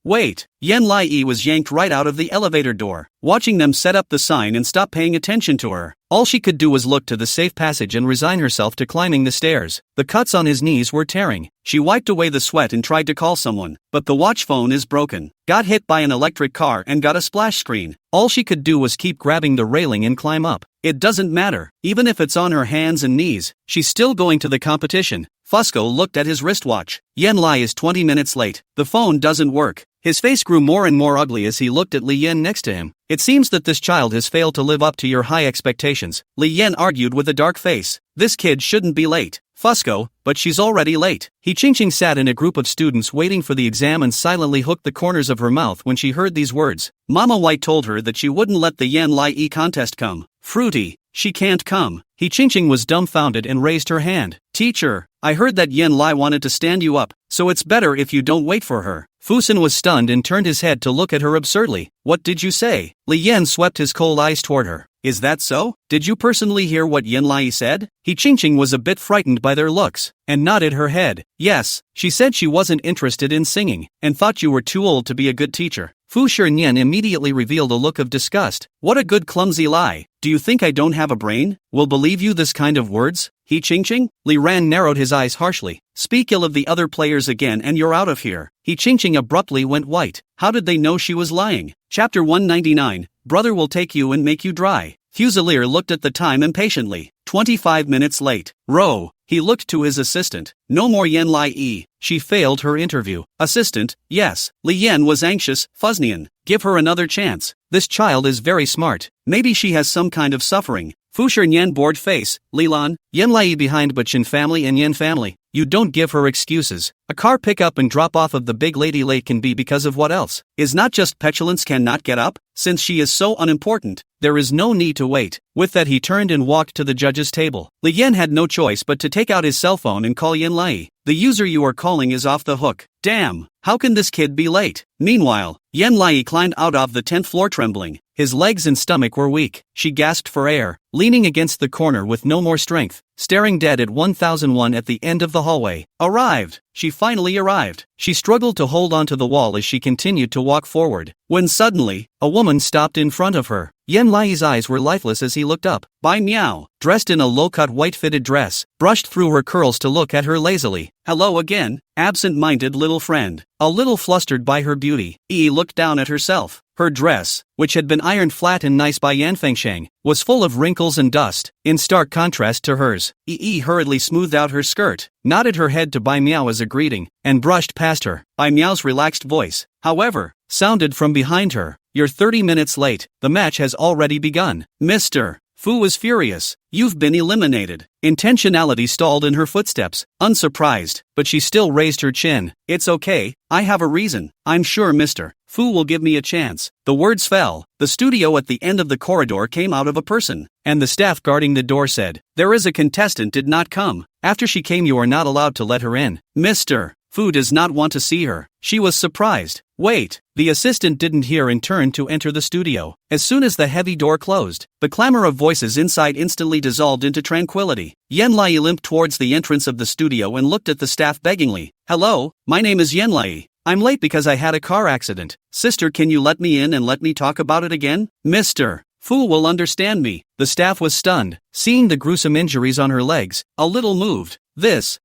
Wait. Yan Lai was yanked right out of the elevator door, watching them set up the sign and stop paying attention to her. All she could do was look to the safe passage and resign herself to climbing the stairs. The cuts on his knees were tearing. She wiped away the sweat and tried to call someone, but the watch phone is broken. Got hit by an electric car and got a splash screen. All she could do was keep grabbing the railing and climb up. It doesn't matter, even if it's on her hands and knees, she's still going to the competition. Fusco looked at his wristwatch. Yan Lai is 20 minutes late. The phone doesn't work. His face grew more and more ugly as he looked at Li Yan next to him. It seems that this child has failed to live up to your high expectations, Li Yan argued with a dark face. This kid shouldn't be late. Fusco, but she's already late. He Ching sat in a group of students waiting for the exam and silently hooked the corners of her mouth when she heard these words. Mama White told her that she wouldn't let the Yan Lai contest come. Fruity, she can't come. He Ching was dumbfounded and raised her hand. Teacher, I heard that Yan Lai wanted to stand you up, so it's better if you don't wait for her. Fusen was stunned and turned his head to look at her absurdly. What did you say? Li Yan swept his cold eyes toward her. Is that so? Did you personally hear what Yan Lai said? He Ching was a bit frightened by their looks, and nodded her head. Yes, she said she wasn't interested in singing, and thought you were too old to be a good teacher. Fu Shinian immediately revealed a look of disgust. What a good clumsy lie. Do you think I don't have a brain? Will believe you this kind of words? He Ching? Li Ran narrowed his eyes harshly. Speak ill of the other players again and you're out of here. He Ching abruptly went white. How did they know she was lying? Chapter 199, Brother will take you and make you dry. Fusilier looked at the time impatiently. 25 minutes late. Row. He looked to his assistant. No more Yan Lai. She failed her interview. Assistant, yes. Li Yan was anxious. Fuznian, give her another chance. This child is very smart. Maybe she has some kind of suffering. Fusher Nyan bored face. Lilan, Yan Lai behind but Chin family and Yan family. You don't give her excuses. A car pick up and drop off of the big lady late can be because of what else? Is not just petulance cannot get up? Since she is so unimportant, there is no need to wait. With that he turned and walked to the judge's table. Li Yan had no choice but to take out his cell phone and call Yan Lai. The user you are calling is off the hook. Damn, how can this kid be late? Meanwhile, Yan Lai climbed out of the 10th floor trembling. His legs and stomach were weak. She gasped for air, leaning against the corner with no more strength, staring dead at 1001 at the end of the hallway. Arrived! She finally arrived. She struggled to hold onto the wall as she continued to walk forward, when suddenly, a woman stopped in front of her. Yan Lai's eyes were lifeless as he looked up. Bai Miao, dressed in a low-cut white-fitted dress, brushed through her curls to look at her lazily. Hello again, absent-minded little friend. A little flustered by her beauty, Yi looked down at herself. Her dress, which had been ironed flat and nice by Yan Fengsheng, was full of wrinkles and dust, in stark contrast to hers. Yi hurriedly smoothed out her skirt, nodded her head to Bai Miao as a greeting, and brushed past her. Bai Miao's relaxed voice, however, sounded from behind her. You're 30 minutes late, the match has already begun. Mr. Fu was furious. You've been eliminated. Intentionality stalled in her footsteps, unsurprised, but she still raised her chin. It's okay, I have a reason. I'm sure Mr. Fu will give me a chance. The words fell. The studio at the end of the corridor came out of a person, and the staff guarding the door said, there is a contestant did not come. After she came you are not allowed to let her in. Mr. Fu does not want to see her. She was surprised. Wait, the assistant didn't hear and turned to enter the studio. As soon as the heavy door closed, the clamor of voices inside instantly dissolved into tranquility. Yan Lai limped towards the entrance of the studio and looked at the staff beggingly. Hello, my name is Yan Lai. I'm late because I had a car accident. Sister, can you let me in and let me talk about it again? Mr. Fu will understand me. The staff was stunned, seeing the gruesome injuries on her legs, a little moved.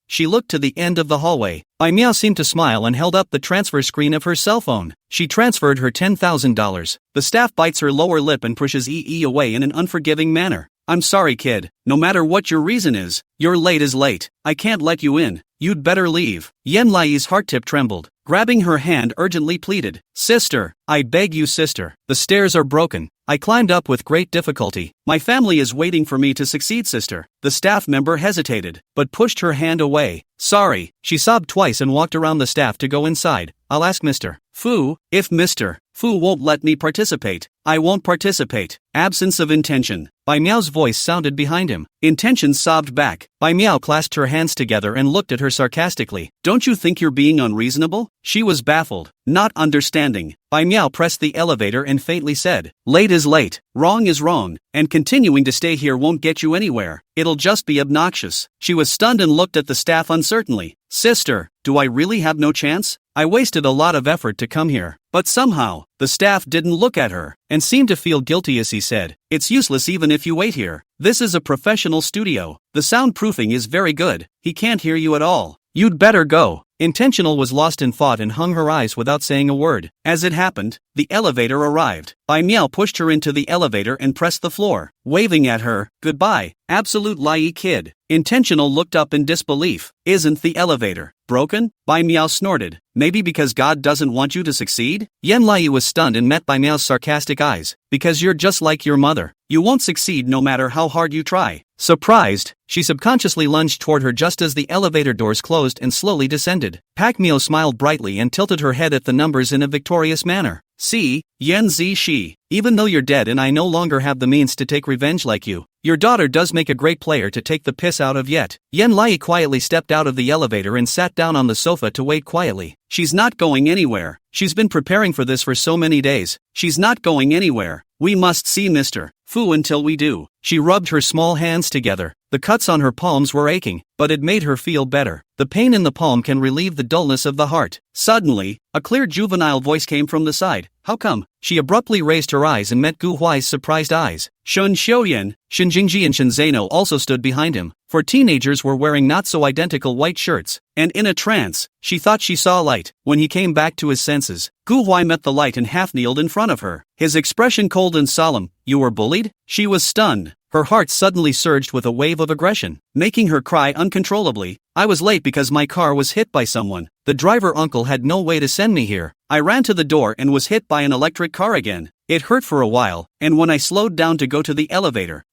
She looked to the end of the hallway. Bai Miao seemed to smile and held up the transfer screen of her cell phone. She transferred her $10,000. The staff bites her lower lip and pushes EE away in an unforgiving manner. I'm sorry kid, no matter what your reason is, your late is late. I can't let you in. You'd better leave. Yan Lai's heart tip trembled. Grabbing her hand urgently pleaded. Sister, I beg you sister. The stairs are broken. I climbed up with great difficulty. My family is waiting for me to succeed sister. The staff member hesitated, but pushed her hand away. Sorry, she sobbed twice and walked around the staff to go inside. I'll ask Mr. Fu, if Mr. Fu won't let me participate, I won't participate. Absence of intention. Bai Miao's voice sounded behind him. Intention sobbed back. Bai Miao clasped her hands together and looked at her sarcastically. Don't you think you're being unreasonable? She was baffled, not understanding. Bai Miao pressed the elevator and faintly said, late is late, wrong is wrong, and continuing to stay here won't get you anywhere. It'll just be obnoxious. She was stunned and looked at the staff uncertainly. Sister, do I really have no chance? I wasted a lot of effort to come here. But somehow, the staff didn't look at her, and seemed to feel guilty as he said, it's useless even if you wait here. This is a professional studio. The soundproofing is very good. He can't hear you at all. You'd better go. Intentional was lost in thought and hung her eyes without saying a word. As it happened, the elevator arrived. Bai Miao pushed her into the elevator and pressed the floor, waving at her, goodbye, absolute lie kid. Intentional looked up in disbelief. Isn't the elevator broken? Bai Miao snorted. Maybe because God doesn't want you to succeed? Yan Lai was stunned and met Bai Miao's sarcastic eyes. Because you're just like your mother. You won't succeed no matter how hard you try. Surprised, she subconsciously lunged toward her just as the elevator doors closed and slowly descended. Pak Mio smiled brightly and tilted her head at the numbers in a victorious manner. See, Yan Zi Shi, even though you're dead and I no longer have the means to take revenge like you, your daughter does make a great player to take the piss out of yet. Yan Lai quietly stepped out of the elevator and sat down on the sofa to wait quietly. She's not going anywhere. She's been preparing for this for so many days. She's not going anywhere. We must see Mr. Fu until we do. She rubbed her small hands together. The cuts on her palms were aching, but it made her feel better. The pain in the palm can relieve the dullness of the heart. Suddenly, a clear juvenile voice came from the side. How come? She abruptly raised her eyes and met Gu Huai's surprised eyes. Shun Xiuyan, Shen Jingji and Shen Zeno also stood behind him, for teenagers were wearing not-so-identical white shirts, and in a trance, she thought she saw light. When he came back to his senses, Gu Huai met the light and half-kneeled in front of her, his expression cold and solemn. You were bullied? She was stunned. Her heart suddenly surged with a wave of aggression, making her cry uncontrollably. I was late because my car was hit by someone. The driver uncle had no way to send me here. I ran to the door and was hit by an electric car again. It hurt for a while, and when I slowed down to go to the elevator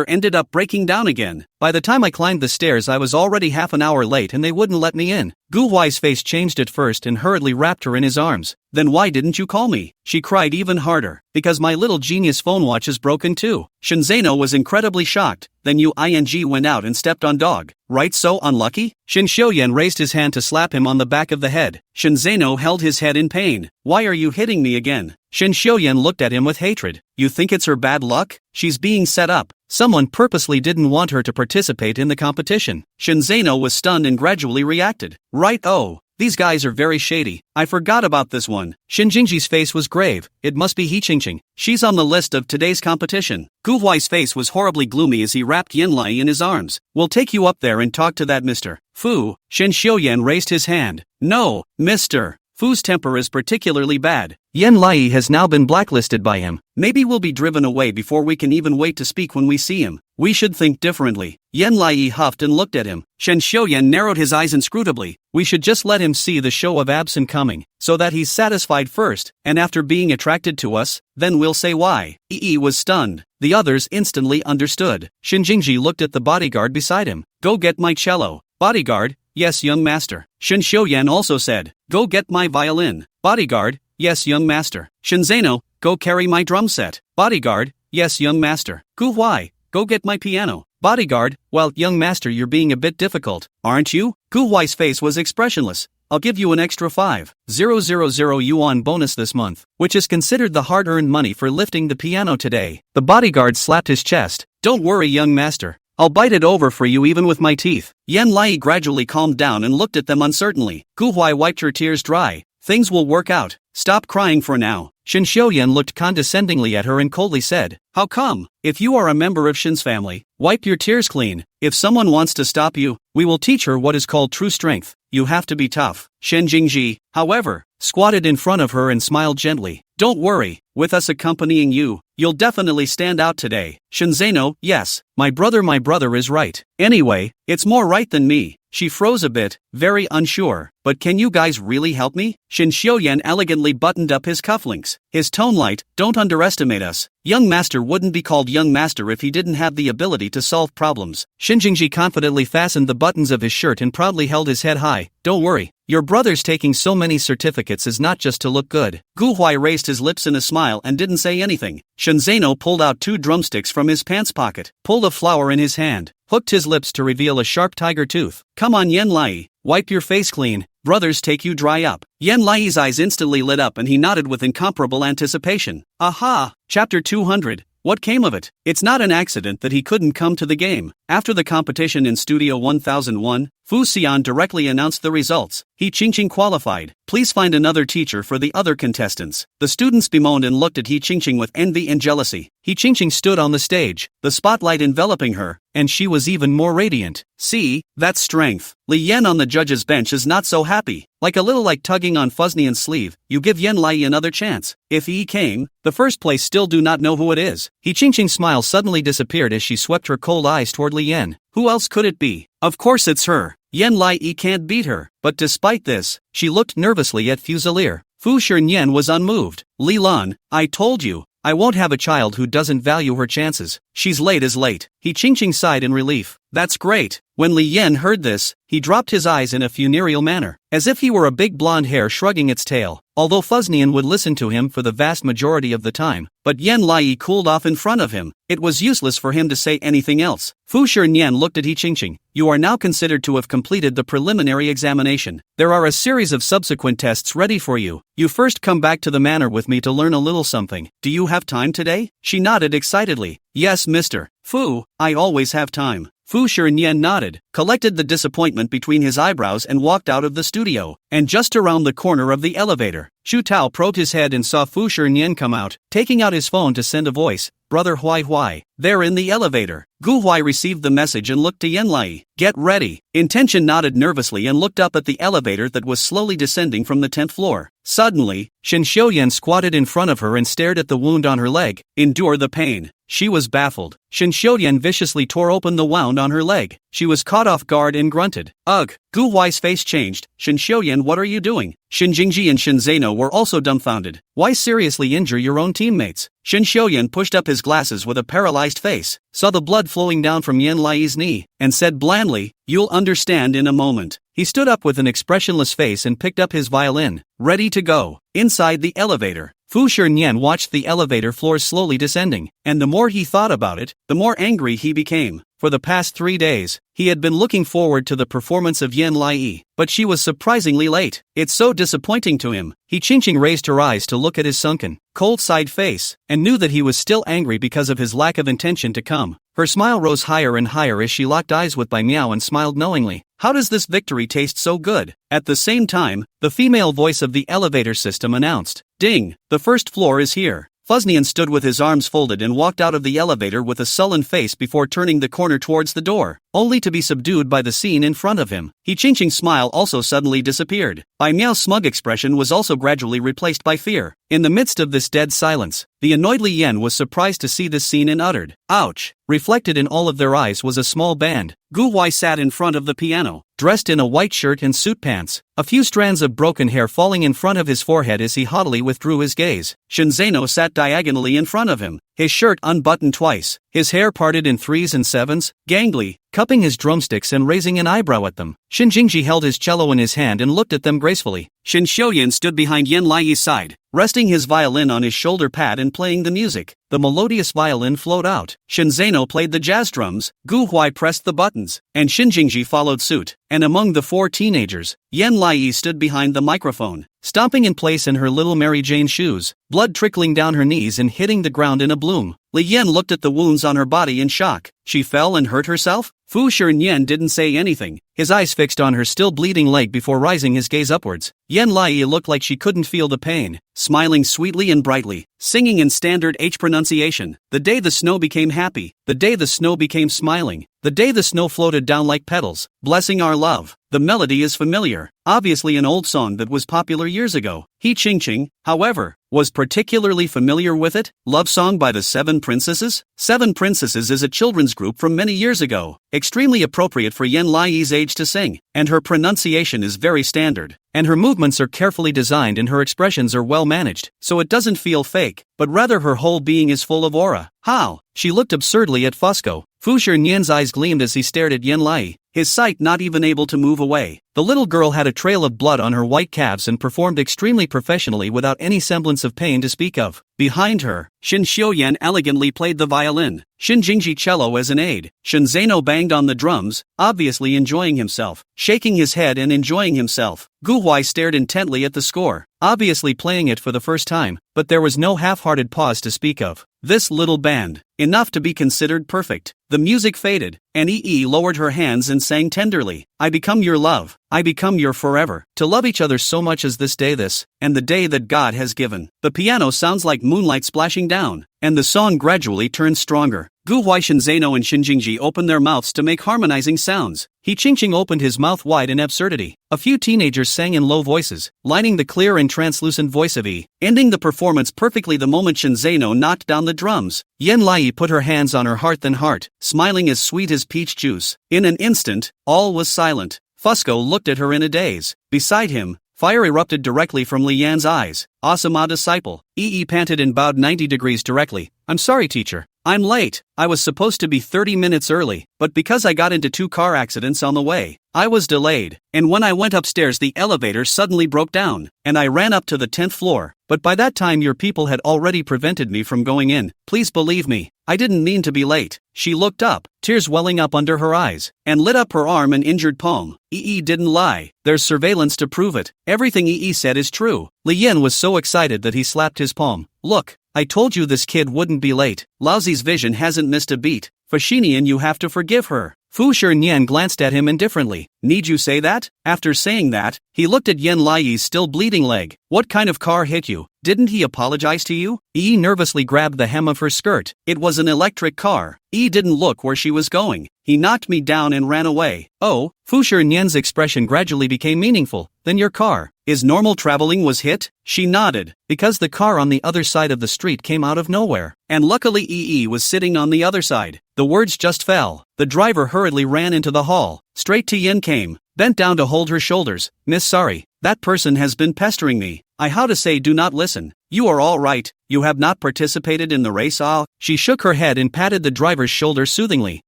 ended up breaking down again. By the time I climbed the stairs I was already half an hour late and they wouldn't let me in. Gu Huai's face changed at first and hurriedly wrapped her in his arms. Then why didn't you call me? She cried even harder. Because my little genius phone watch is broken too. Shen Zeno was incredibly shocked. then you went out and stepped on dog, right? So unlucky? Shin Xiuyan raised his hand to slap him on the back of the head. Shin Zeno held his head in pain. Why are you hitting me again? Shin Xiuyan looked at him with hatred. You think it's her bad luck? She's being set up. Someone purposely didn't want her to participate in the competition. Shin Zeno was stunned and gradually reacted. Right, oh. These guys are very shady. I forgot about this one. Shin Jingji's face was grave. It must be He Qingqing. She's on the list of today's competition. Gu Huai's face was horribly gloomy as he wrapped Yan Lai in his arms. We'll take you up there and talk to that Mr. Fu. Shin Xiuyan raised his hand. No, Mr. Fu's temper is particularly bad. Yan Lai has now been blacklisted by him. Maybe we'll be driven away before we can even wait to speak when we see him. We should think differently. Yan Lai huffed and looked at him. Shen Xiuyan narrowed his eyes inscrutably. We should just let him see the show of absent coming, so that he's satisfied first, and after being attracted to us, then we'll say why. Yi was stunned. The others instantly understood. Shin Jingji looked at the bodyguard beside him. Go get my cello. Bodyguard, yes young master. Shin Xiuyan also said, go get my violin. Bodyguard, yes young master. Shin Zeno, go carry my drum set. Bodyguard, yes young master. Gu Huai, go get my piano. Bodyguard, well young master you're being a bit difficult, aren't you? Gu Huai's face was expressionless. I'll give you an extra 5,000 yuan bonus this month, which is considered the hard-earned money for lifting the piano today. The bodyguard slapped his chest. Don't worry young master. I'll bite it over for you even with my teeth. Yan Lai gradually calmed down and looked at them uncertainly. Gu Huai wiped her tears dry. Things will work out. Stop crying for now. Shin Xiuyan looked condescendingly at her and coldly said, how come? If you are a member of Shin's family, wipe your tears clean. If someone wants to stop you, we will teach her what is called true strength. You have to be tough. Shen Jingji, however, squatted in front of her and smiled gently. Don't worry, with us accompanying you, you'll definitely stand out today. Shin Zeno, yes, my brother is right. Anyway, it's more right than me. She froze a bit, very unsure. But can you guys really help me? Shin Xiuyan elegantly buttoned up his cufflinks. His tone light, don't underestimate us. Young master wouldn't be called young master if he didn't have the ability to solve problems. Shin Jingji confidently fastened the buttons of his shirt and proudly held his head high. Don't worry, your brother's taking so many certificates is not just to look good. Gu Huai raised his lips in a smile and didn't say anything. Shin Zeno pulled out 2 drumsticks from his pants pocket, pulled a flower in his hand, hooked his lips to reveal a sharp tiger tooth. Come on Yan Lai, wipe your face clean. Brothers take you dry up. Yan Lai's eyes instantly lit up and he nodded with incomparable anticipation. Aha! Chapter 200. What came of it? It's not an accident that he couldn't come to the game. After the competition in Studio 1001, Fu Xian directly announced the results. He Qingqing qualified. Please find another teacher for the other contestants. The students bemoaned and looked at He Qingqing with envy and jealousy. He Qingqing stood on the stage, the spotlight enveloping her, and she was even more radiant. See, that's strength. Li Yan on the judge's bench is not so happy. Like tugging on Fuznian's sleeve, you give Yan Lai another chance. If he came, the first place still do not know who it is. He Qingqing's smile suddenly disappeared as she swept her cold eyes toward Li Yan. Who else could it be? Of course it's her. Yan Lai can't beat her. But despite this, she looked nervously at Fusilier. Fu Shernyan was unmoved. Li Lan, I told you, I won't have a child who doesn't value her chances. She's late as late. He Qingqing sighed in relief. That's great. When Li Yan heard this, he dropped his eyes in a funereal manner, as if he were a big blonde hair shrugging its tail. Although Fuznian would listen to him for the vast majority of the time, but Yan Lai cooled off in front of him. It was useless for him to say anything else. Fu Shernyan looked at He Qingqing. You are now considered to have completed the preliminary examination. There are a series of subsequent tests ready for you. You first come back to the manor with me to learn a little something. Do you have time today? She nodded excitedly. Yes, Mr. Fu, I always have time. Fu Shernyan nodded, collected the disappointment between his eyebrows and walked out of the studio. And just around the corner of the elevator, Shu Tao probed his head and saw Fu Shernyan come out, taking out his phone to send a voice. Brother Huai Huai. They're in the elevator. Gu Huai received the message and looked to Yan Lai. Get ready. Intention nodded nervously and looked up at the elevator that was slowly descending from the 10th floor. Suddenly, Shin Xiuyan squatted in front of her and stared at the wound on her leg. Endure the pain. She was baffled. Shin Xiuyan viciously tore open the wound on her leg. She was caught off guard and grunted. Ugh. Gu Huai's face changed. Shin Xiuyan, what are you doing? Shin Jingji and Shin Zeno were also dumbfounded. Why seriously injure your own teammates? Shin Xiuyan pushed up his glasses with a paralyzed face, saw the blood flowing down from Yan Lai's knee, and said blandly, you'll understand in a moment. He stood up with an expressionless face and picked up his violin, ready to go. Inside the elevator, Fu Shernyan watched the elevator floors slowly descending, and the more he thought about it, the more angry he became. For the past 3 days, he had been looking forward to the performance of Yen Lai, but she was surprisingly late. It's so disappointing to him. He Qingqing raised her eyes to look at his sunken, cold-side face, and knew that he was still angry because of his lack of intention to come. Her smile rose higher and higher as she locked eyes with Bai Miao and smiled knowingly. How does this victory taste so good? At the same time, the female voice of the elevator system announced, "Ding, the first floor is here." Fuznian stood with his arms folded and walked out of the elevator with a sullen face before turning the corner towards the door, only to be subdued by the scene in front of him. Qingqing's smile also suddenly disappeared. Bai Miao's smug expression was also gradually replaced by fear. In the midst of this dead silence, the annoyed Li Yan was surprised to see this scene and uttered, "Ouch!" Reflected in all of their eyes was a small band. Gu Huai sat in front of the piano, dressed in a white shirt and suit pants, a few strands of broken hair falling in front of his forehead as he haughtily withdrew his gaze. Shen Zeno sat diagonally in front of him, his shirt unbuttoned twice, his hair parted in 3s and 7s, gangly, cupping his drumsticks and raising an eyebrow at them. Shin Jingji held his cello in his hand and looked at them gracefully. Shin Xiuyan stood behind Yen Lai's side, resting his violin on his shoulder pad and playing the music. The melodious violin flowed out. Shin Zeno played the jazz drums, Gu Huai pressed the buttons, and Shin Jingji followed suit. And among the 4 teenagers, Yen Lai stood behind the microphone, stomping in place in her little Mary Jane shoes, blood trickling down her knees and hitting the ground in a bloom. Li Yan looked at the wounds on her body in shock. She fell and hurt herself? Fu Shiren didn't say anything, his eyes fixed on her still bleeding leg before rising his gaze upwards. Yen Lai looked like she couldn't feel the pain, smiling sweetly and brightly, singing in standard H pronunciation. The day the snow became happy, the day the snow became smiling, the day the snow floated down like petals, blessing our love. The melody is familiar, obviously an old song that was popular years ago. Qingqing, however, was particularly familiar with it. Love Song by the Seven Princesses? Seven Princesses is a children's group from many years ago, extremely appropriate for Yen Lai's age to sing, and her pronunciation is very standard, and her movements are carefully designed and her expressions are well managed, so it doesn't feel fake, but rather her whole being is full of aura. How? She looked absurdly at Fusco. Fu Shiren's eyes gleamed as he stared at Yen Lai, his sight not even able to move away. The little girl had a trail of blood on her white calves and performed extremely professionally without any semblance of pain to speak of. Behind her, Shin Xiuyan elegantly played the violin, Shin Jingji cello as an aid, Shin Zeno banged on the drums, obviously enjoying himself, shaking his head and enjoying himself. Gu Huai stared intently at the score, obviously playing it for the first time, but there was no half-hearted pause to speak of. This little band, enough to be considered perfect. The music faded, and Yi lowered her hands and sang tenderly, "I become your love, I become your forever, to love each other so much as this day and the day that God has given." The piano sounds like moonlight splashing down, and the song gradually turns stronger. Gu Huai, Shin Zeno and Shin Jingji opened their mouths to make harmonizing sounds. Qingqing opened his mouth wide in absurdity. A few teenagers sang in low voices, lining the clear and translucent voice of Yi, ending the performance perfectly the moment Shin Zeno knocked down the drums. Yen Lai put her hands on her heart, smiling as sweet as peach juice. In an instant, all was silent. Fusco looked at her in a daze. Beside him, fire erupted directly from Li Yan's eyes. Awesome disciple. Yi panted and bowed 90 degrees directly. "I'm sorry, teacher. I'm late. I was supposed to be 30 minutes early, but because I got into 2 car accidents on the way, I was delayed, and when I went upstairs the elevator suddenly broke down, and I ran up to the 10th floor, but by that time your people had already prevented me from going in. Please believe me, I didn't mean to be late." She looked up, tears welling up under her eyes, and lit up her arm and injured palm. Yi didn't lie. There's surveillance to prove it. Everything Yi said is true. Li Yan was so excited that he slapped his palm. "Look, I told you this kid wouldn't be late. Laozi's vision hasn't missed a beat. Fashinian, you have to forgive her." Fu Shiren glanced at him indifferently. "Need you say that?" After saying that, he looked at Yen Lai's still bleeding leg. "What kind of car hit you? Didn't he apologize to you?" Yi nervously grabbed the hem of her skirt. "It was an electric car." Yi didn't look where she was going. "He knocked me down and ran away." "Oh?" Fu Shiren's expression gradually became meaningful. "Then your car is normal traveling was hit?" She nodded, because the car on the other side of the street came out of nowhere, and luckily Yi was sitting on the other side. The words just fell. The driver hurriedly ran into the hall. Straight to Yin came, bent down to hold her shoulders. "Miss, sorry, that person has been pestering me. How to say do not listen. You are all right, you have not participated in the race." She shook her head and patted the driver's shoulder soothingly.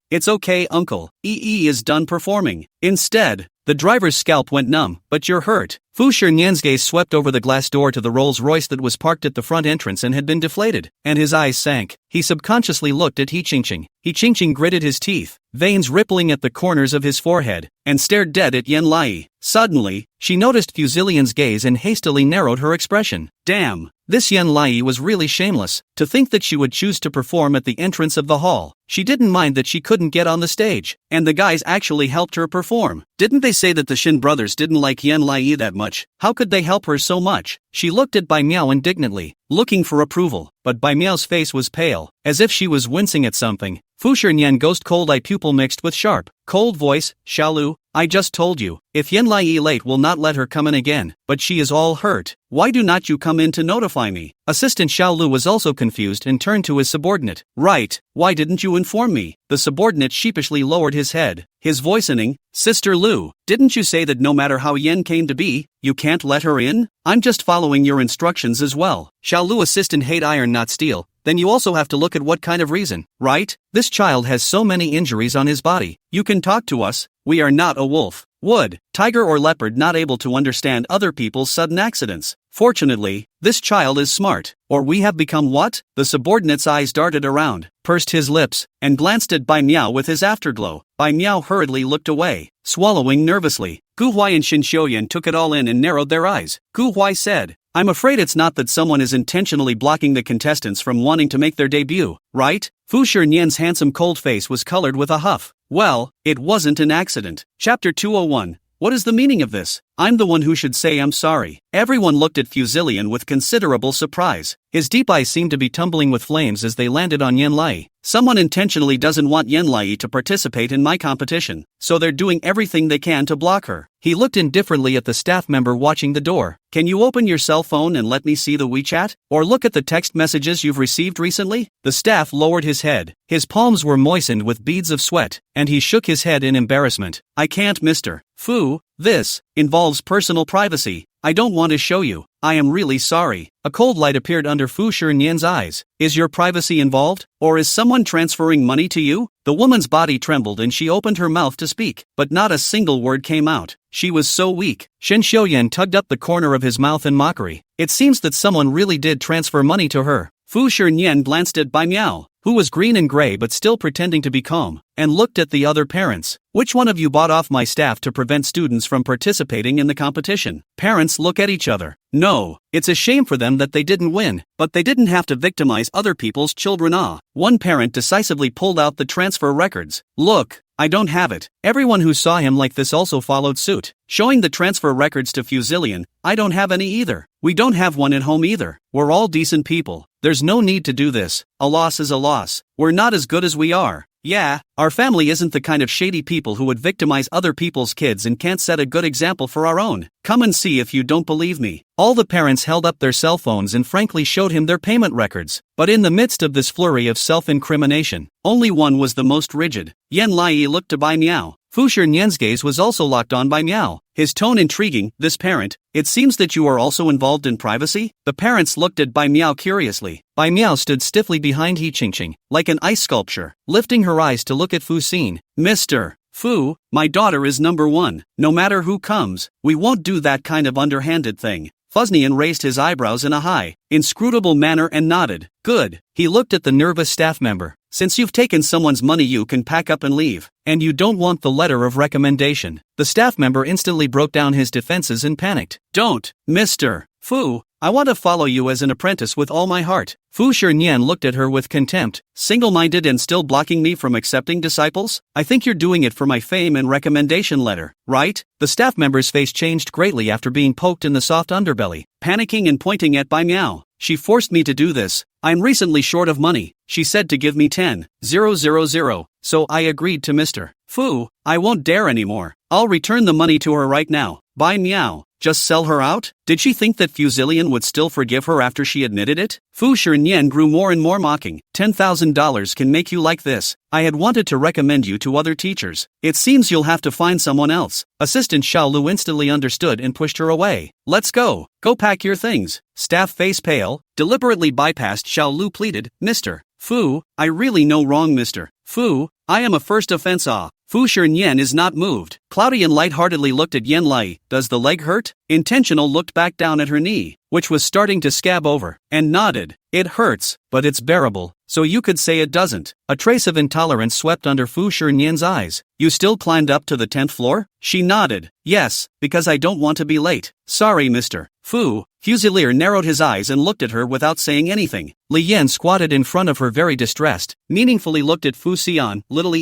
"It's okay, uncle, Yi is done performing." Instead, the driver's scalp went numb. "But you're hurt." Fu Shiren's gaze swept over the glass door to the Rolls-Royce that was parked at the front entrance and had been deflated, and his eyes sank. He subconsciously looked at Qingqing. Qingqing gritted his teeth. veins rippling at the corners of his forehead, and stared dead at Yan Lai. Suddenly, she noticed Fuzilian's gaze and hastily narrowed her expression. Damn, this Yan Lai was really shameless, to think that she would choose to perform at the entrance of the hall. She didn't mind that she couldn't get on the stage, and the guys actually helped her perform. Didn't they say that the Shin brothers didn't like Yan Lai that much? How could they help her so much? She looked at Bai Miao indignantly, looking for approval, but Bai Miao's face was pale, as if she was wincing at something. Fu Shernyan ghost cold eye pupil mixed with sharp, cold voice, Xiaolu, I just told you, if Yan Lai late will not let her come in again, but she is all hurt. Why do not you come in to notify me? Assistant Xiaolu was also confused and turned to his subordinate. Right, why didn't you inform me? The subordinate sheepishly lowered his head, his voicing, Sister Lu, didn't you say that no matter how Yen came to be, you can't let her in? I'm just following your instructions as well. Xiaolu assistant hate iron not steel. Then you also have to look at what kind of reason, right? This child has so many injuries on his body. You can talk to us. We are not a wolf, wood, tiger or leopard not able to understand other people's sudden accidents. Fortunately, this child is smart. Or we have become what? The subordinate's eyes darted around, pursed his lips, and glanced at Bai Miao with his afterglow. Bai Miao hurriedly looked away, swallowing nervously. Gu Huai and Shin Xiuyan took it all in and narrowed their eyes. Gu Huai said, I'm afraid it's not that someone is intentionally blocking the contestants from wanting to make their debut, right? Fu Shernyan's handsome cold face was colored with a huff. Well, it wasn't an accident. Chapter 201. What is the meaning of this? I'm the one who should say I'm sorry. Everyone looked at Fuzilian with considerable surprise. His deep eyes seemed to be tumbling with flames as they landed on Yan Lai. Someone intentionally doesn't want Yan Lai to participate in my competition, so they're doing everything they can to block her. He looked indifferently at the staff member watching the door. Can you open your cell phone and let me see the WeChat? Or look at the text messages you've received recently? The staff lowered his head. His palms were moistened with beads of sweat, and he shook his head in embarrassment. I can't, Mr. Fu. This involves personal privacy. I don't want to show you. I am really sorry. A cold light appeared under Fu Shernyan's eyes. Is your privacy involved? Or is someone transferring money to you? The woman's body trembled and she opened her mouth to speak, but not a single word came out. She was so weak. Shen Xiuyan tugged up the corner of his mouth in mockery. It seems that someone really did transfer money to her. Fu Shernyan glanced at Bai Miao, who was green and gray but still pretending to be calm, and looked at the other parents. Which one of you bought off my staff to prevent students from participating in the competition? Parents look at each other. No, it's a shame for them that they didn't win, but they didn't have to victimize other people's children. One parent decisively pulled out the transfer records. Look, I don't have it. Everyone who saw him like this also followed suit, showing the transfer records to Fuzilian. I don't have any either. We don't have one at home either. We're all decent people. There's no need to do this. A loss is a loss. We're not as good as we are. Yeah, our family isn't the kind of shady people who would victimize other people's kids and can't set a good example for our own. Come and see if you don't believe me. All the parents held up their cell phones and frankly showed him their payment records. But in the midst of this flurry of self-incrimination, only one was the most rigid. Yan Lai looked to Bai Miao. Fu Shernyan's gaze was also locked on Bai Miao, his tone intriguing. This parent, it seems that you are also involved in privacy? The parents looked at Bai Miao curiously. Bai Miao stood stiffly behind He Qingqing, like an ice sculpture, lifting her eyes to look at Fu Xin. Mr. Fu, my daughter is number one. No matter who comes, we won't do that kind of underhanded thing. Fuznian raised his eyebrows in a high, inscrutable manner and nodded. Good. He looked at the nervous staff member. Since you've taken someone's money you can pack up and leave, and you don't want the letter of recommendation. The staff member instantly broke down his defenses and panicked. Don't, Mr. Fu, I want to follow you as an apprentice with all my heart. Fu Shernyan looked at her with contempt. Single-minded and still blocking me from accepting disciples? I think you're doing it for my fame and recommendation letter, right? The staff member's face changed greatly after being poked in the soft underbelly. Panicking and pointing at Bai Miao. She forced me to do this. I'm recently short of money. She said to give me 10,000, so I agreed to Mr. Fu. I won't dare anymore. I'll return the money to her right now. Bai Miao. Just sell her out? Did she think that Fuzilian would still forgive her after she admitted it? Fu Shernyan grew more and more mocking. $10,000 can make you like this. I had wanted to recommend you to other teachers. It seems you'll have to find someone else. Assistant Xiaolu instantly understood and pushed her away. Let's go. Go pack your things. Staff face pale, deliberately bypassed Xiaolu pleaded. Mr. Fu, I really know wrong Mr. Fu, I am a first offense. Fu Shernyan is not moved. Cloudy and lightheartedly looked at Yan Lai. Does the leg hurt? Intentional looked back down at her knee, which was starting to scab over, and nodded. It hurts, but it's bearable. so you could say it doesn't. A trace of intolerance swept under Fu Shinian's eyes. You still climbed up to the 10th floor? She nodded. Yes, because I don't want to be late. Sorry, Mr. Fu. Fusilier narrowed his eyes and looked at her without saying anything. Li Yan squatted in front of her very distressed, meaningfully looked at Fu Xian, little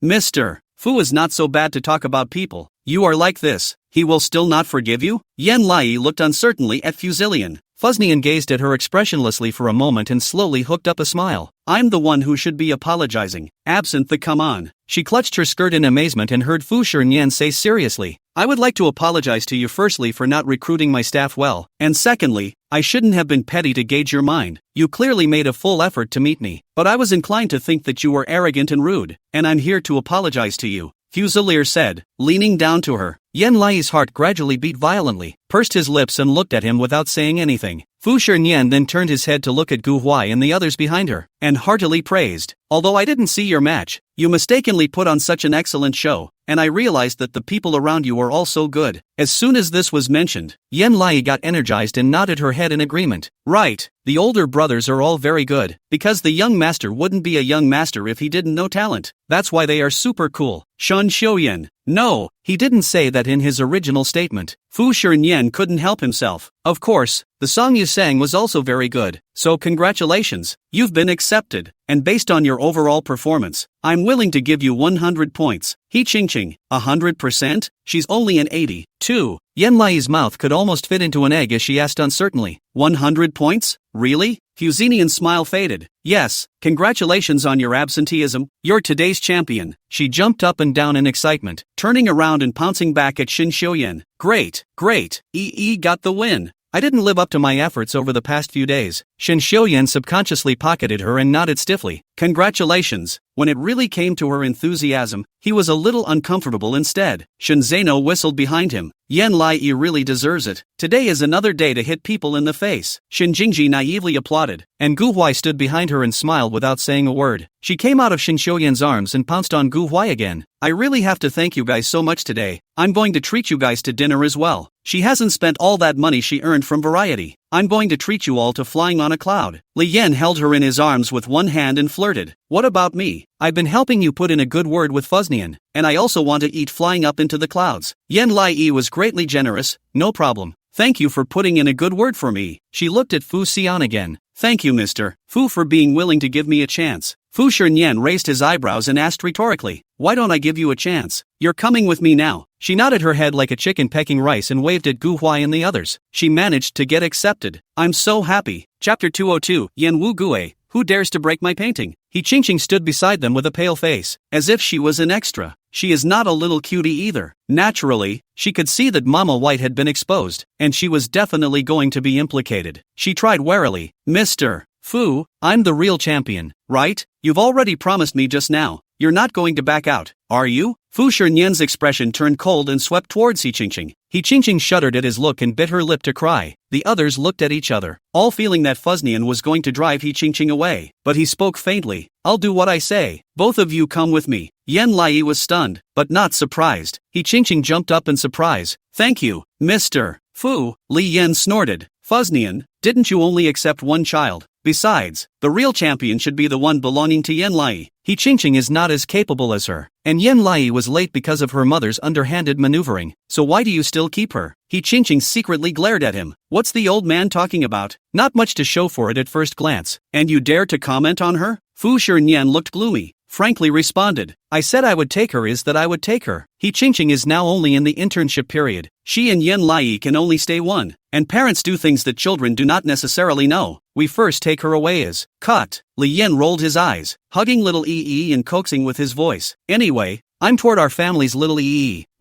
Mr. Fu is not so bad to talk about people. You are like this. He will still not forgive you? Yan Lai looked uncertainly at Fusilian. Fusnian gazed at her expressionlessly for a moment and slowly hooked up a smile. I'm the one who should be apologizing, absent the come on. She clutched her skirt in amazement and heard Fu Shinian say seriously, I would like to apologize to you firstly for not recruiting my staff well, and secondly, I shouldn't have been petty to gauge your mind. You clearly made a full effort to meet me, but I was inclined to think that you were arrogant and rude, and I'm here to apologize to you. Fusilier said, leaning down to her. Yan Lai's heart gradually beat violently, pursed his lips and looked at him without saying anything. Fu Shinian then turned his head to look at Gu Huai and the others behind her, and heartily praised, although I didn't see your match, you mistakenly put on such an excellent show, and I realized that the people around you are all so good. As soon as this was mentioned, Yan Lai got energized and nodded her head in agreement. Right, the older brothers are all very good, because the young master wouldn't be a young master if he didn't know talent. That's why they are super cool. Shan Xiuyan. No, he didn't say that in his original statement. Fu Shinian couldn't help himself. Of course, the song you sang was also very good, so congratulations, you've been accepted, and based on your overall performance, I'm willing to give you 100 points. He ching-ching, 100%? She's only an 80. 2. Yan Lai's mouth could almost fit into an egg as she asked uncertainly, 100 points? Really? Fusinian's smile faded. Yes, congratulations on your absenteeism, you're today's champion. She jumped up and down in excitement, turning around and pouncing back at Shin Xiuyan. Great, great, got the win. I didn't live up to my efforts over the past few days. Shin Xiuyan subconsciously pocketed her and nodded stiffly. Congratulations. When it really came to her enthusiasm, he was a little uncomfortable instead. Shin Zeno whistled behind him. Yan Lai really deserves it. Today is another day to hit people in the face. Shin Jingji naively applauded, and Gu Huai stood behind her and smiled without saying a word. She came out of Shin Xiuyan's arms and pounced on Gu Huai again. I really have to thank you guys so much today. I'm going to treat you guys to dinner as well. She hasn't spent all that money she earned from Variety. I'm going to treat you all to flying on a cloud. Li Yan held her in his arms with one hand and flirted. What about me? I've been helping you put in a good word with Fusnian, and I also want to eat flying up into the clouds. Yan Lai was greatly generous. No problem. Thank you for putting in a good word for me. She looked at Fu Xian again. Thank you, Mr. Fu, for being willing to give me a chance. Fu Shinian raised his eyebrows and asked rhetorically, why don't I give you a chance? You're coming with me now. She nodded her head like a chicken pecking rice and waved at Gu Huai and the others. She managed to get accepted. I'm so happy. Chapter 202, Yan Wu Gue, who dares to break my painting? He Ching stood beside them with a pale face, as if she was an extra. She is not a little cutie either. Naturally, she could see that Mama White had been exposed, and she was definitely going to be implicated. She tried warily, Mr. Fu, I'm the real champion, right? You've already promised me just now. You're not going to back out, are you? Fu Shinian's expression turned cold and swept towards He Ching. He Ching shuddered at his look and bit her lip to cry. The others looked at each other, all feeling that Fusnian was going to drive He Ching away. But he spoke faintly. I'll do what I say. Both of you come with me. Yan Lai was stunned, but not surprised. He Ching jumped up in surprise. Thank you, Mr. Fu. Li Yan snorted. Fusnian, didn't you only accept one child? Besides, the real champion should be the one belonging to Yan Lai. He Ching is not as capable as her, and Yan Lai was late because of her mother's underhanded maneuvering, so why do you still keep her? He Ching secretly glared at him. What's the old man talking about? Not much to show for it at first glance, and you dare to comment on her? Fu Shinian looked gloomy, frankly responded. I said I would take her is that I would take her. He Ching is now only in the internship period. She and Yan Lai can only stay one, and parents do things that children do not necessarily know. We first take her away as cut. Li Yan rolled his eyes, hugging little and coaxing with his voice. Anyway, I'm toward our family's little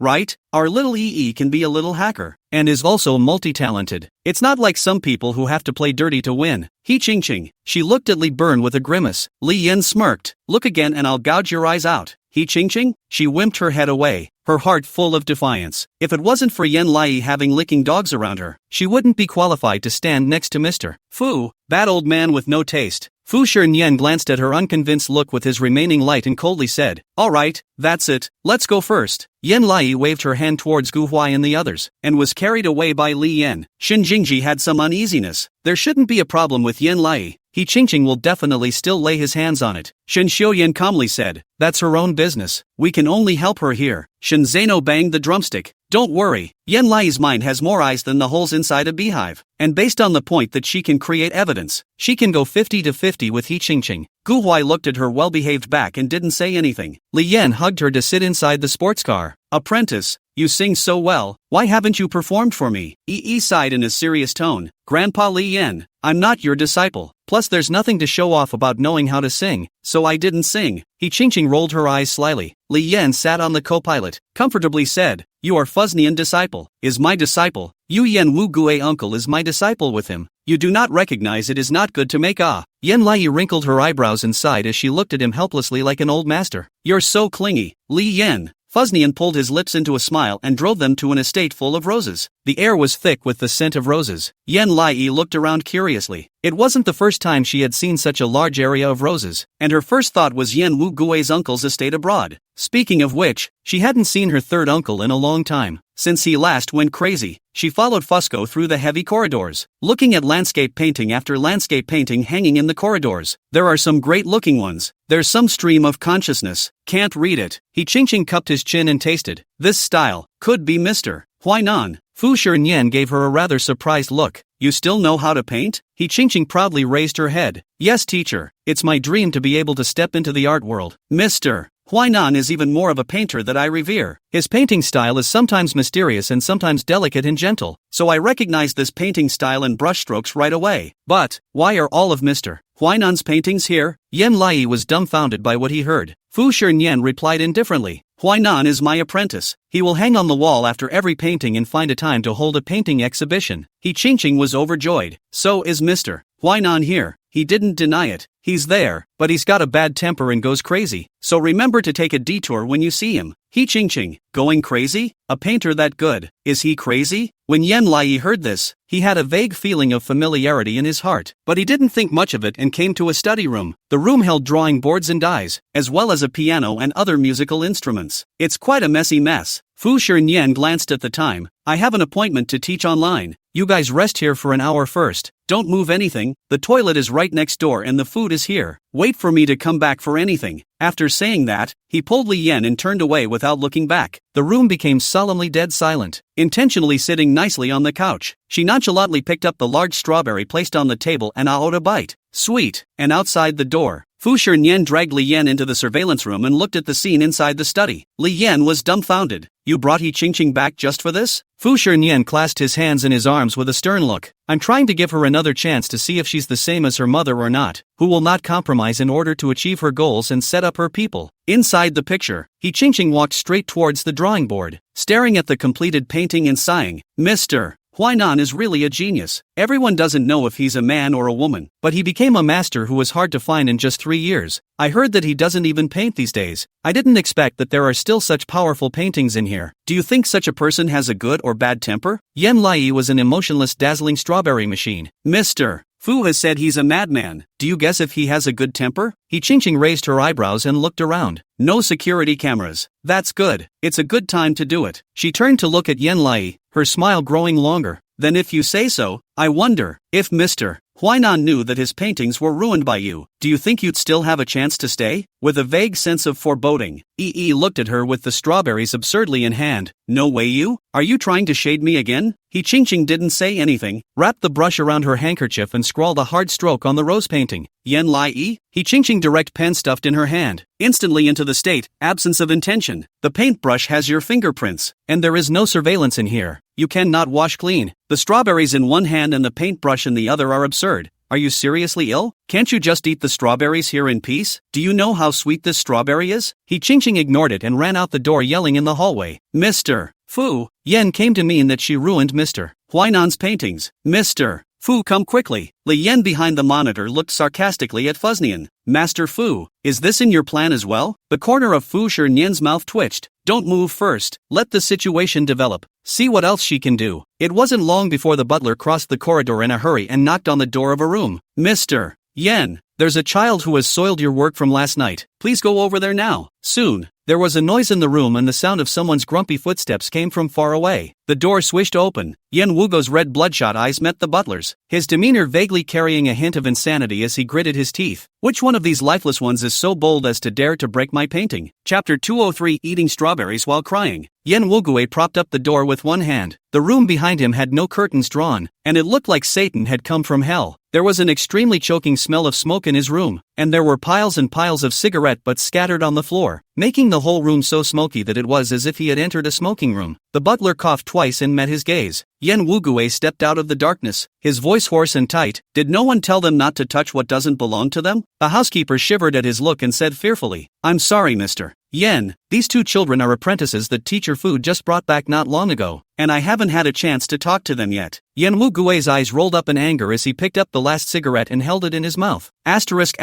right? Our little can be a little hacker, and is also multi-talented. It's not like some people who have to play dirty to win. He Ching. She looked at Li Burn with a grimace. Li Yan smirked. Look again and I'll gouge your eyes out. He Ching? She wimped her head away, her heart full of defiance. If it wasn't for Yan Lai having licking dogs around her, she wouldn't be qualified to stand next to Mr. Fu, bad old man with no taste. Fu Shinian glanced at her unconvinced look with his remaining light and coldly said, all right, that's it, let's go first. Yan Lai waved her hand towards Gu Huai and the others, and was carried away by Li Yan. Shin Jingji had some uneasiness. There shouldn't be a problem with Yan Lai. He Qingqing will definitely still lay his hands on it. Shen Xiuyan calmly said, that's her own business. We can only help her here. Shen Zeno banged the drumstick. Don't worry, Yan Lai's mind has more eyes than the holes inside a beehive. And based on the point that she can create evidence, she can go 50-50 with He Qingqing. Gu Huai looked at her well-behaved back and didn't say anything. Li Yan hugged her to sit inside the sports car. Apprentice, you sing so well, why haven't you performed for me? Yi sighed in a serious tone. Grandpa Li Yan, I'm not your disciple. Plus there's nothing to show off about knowing how to sing, so I didn't sing. He Qingqing rolled her eyes slyly. Li Yan sat on the co-pilot, comfortably said, you are Fuznian disciple, is my disciple. Yu Yan Wu Gue uncle is my disciple with him. You do not recognize it is not good to make Yan Lai wrinkled her eyebrows and sighed as she looked at him helplessly like an old master. You're so clingy, Li Yan. Fuznian pulled his lips into a smile and drove them to an estate full of roses. The air was thick with the scent of roses. Yan Lai looked around curiously. It wasn't the first time she had seen such a large area of roses, and her first thought was Yan Wu Gui's uncle's estate abroad. Speaking of which, she hadn't seen her third uncle in a long time. Since he last went crazy, she followed Fusco through the heavy corridors, looking at landscape painting after landscape painting hanging in the corridors. There are some great-looking ones. There's some stream of consciousness. Can't read it. He Qingqing cupped his chin and tasted. This style could be Mr. Huainan. Fu Shinian gave her a rather surprised look. You still know how to paint? He Qingqing proudly raised her head. Yes, teacher. It's my dream to be able to step into the art world. Mr. Huainan is even more of a painter that I revere. His painting style is sometimes mysterious and sometimes delicate and gentle, so I recognize this painting style and brushstrokes right away. But, why are all of Mr. Huainan's paintings here? Yan Lai was dumbfounded by what he heard. Fu Shinian replied indifferently. Huainan is my apprentice. He will hang on the wall after every painting and find a time to hold a painting exhibition. He Qingqing was overjoyed. So is Mr. Huainan here. He didn't deny it. He's there, but he's got a bad temper and goes crazy. So remember to take a detour when you see him. He Qingqing, going crazy? A painter that good, is he crazy? When Yan Lai heard this, he had a vague feeling of familiarity in his heart, but he didn't think much of it and came to a study room. The room held drawing boards and dies, as well as a piano and other musical instruments. It's quite a messy mess. Fu Shinian glanced at the time. I have an appointment to teach online. You guys rest here for an hour first. Don't move anything. The toilet is right next door and the food is here. Wait for me to come back for anything. After saying that, he pulled Li Yan and turned away without looking back. The room became solemnly dead silent. Intentionally sitting nicely on the couch, she nonchalantly picked up the large strawberry placed on the table and ate a bite. Sweet. And outside the door, Fu Shinian dragged Li Yan into the surveillance room and looked at the scene inside the study. Li Yan was dumbfounded. You brought He Qingqing back just for this? Fu Shinian clasped his hands in his arms with a stern look. I'm trying to give her another chance to see if she's the same as her mother or not, who will not compromise in order to achieve her goals and set up her people. Inside the picture, He Qingqing walked straight towards the drawing board, staring at the completed painting and sighing. Mr. Huainan is really a genius. Everyone doesn't know if he's a man or a woman, but he became a master who was hard to find in just 3 years. I heard that he doesn't even paint these days. I didn't expect that there are still such powerful paintings in here. Do you think such a person has a good or bad temper? Yan Lai was an emotionless, dazzling strawberry machine. Mr. Fu has said he's a madman. Do you guess if he has a good temper? He Qingqing raised her eyebrows and looked around. No security cameras. That's good. It's a good time to do it. She turned to look at Yan Lai, her smile growing longer. Then if you say so, I wonder, if Mr. Huainan knew that his paintings were ruined by you, do you think you'd still have a chance to stay? With a vague sense of foreboding, Yi looked at her with the strawberries absurdly in hand. No way you? Are you trying to shade me again? He Qingqing didn't say anything, wrapped the brush around her handkerchief and scrawled a hard stroke on the rose painting. Yan Lai? He Qingqing direct pen stuffed in her hand, instantly into the state, absence of intention. The paintbrush has your fingerprints, and there is no surveillance in here. You cannot wash clean. The strawberries in one hand and the paintbrush in the other are absurd. Are you seriously ill? Can't you just eat the strawberries here in peace? Do you know how sweet this strawberry is? He Qingqing ignored it and ran out the door yelling in the hallway. Mr. Fu, Yan came to mean that she ruined Mr. Huainan's paintings. Mr. Fu, come quickly. Li Yan behind the monitor looked sarcastically at Fuznian. Master Fu, is this in your plan as well? The corner of Fu Shinian's mouth twitched. Don't move first. Let the situation develop. See what else she can do. It wasn't long before the butler crossed the corridor in a hurry and knocked on the door of a room. Mr. Yan, there's a child who has soiled your work from last night. Please go over there now. Soon. There was a noise in the room and the sound of someone's grumpy footsteps came from far away. The door swished open. Yen Wugo's red bloodshot eyes met the butler's, his demeanor vaguely carrying a hint of insanity as he gritted his teeth. Which one of these lifeless ones is so bold as to dare to break my painting? Chapter 203 Eating Strawberries While Crying. Yen Wugue propped up the door with one hand. The room behind him had no curtains drawn, and it looked like Satan had come from hell. There was an extremely choking smell of smoke in his room, and there were piles and piles of cigarette butts scattered on the floor, making the whole room so smoky that it was as if he had entered a smoking room. The butler coughed twice and met his gaze. Yen Wugue stepped out of the darkness, his voice hoarse and tight. Did no one tell them not to touch what doesn't belong to them? The housekeeper shivered at his look and said fearfully, I'm sorry, Mr. Yen, these two children are apprentices that teacher Fu just brought back not long ago, and I haven't had a chance to talk to them yet. Yen Wugue's eyes rolled up in anger as he picked up the last cigarette and held it in his mouth. Asterisk.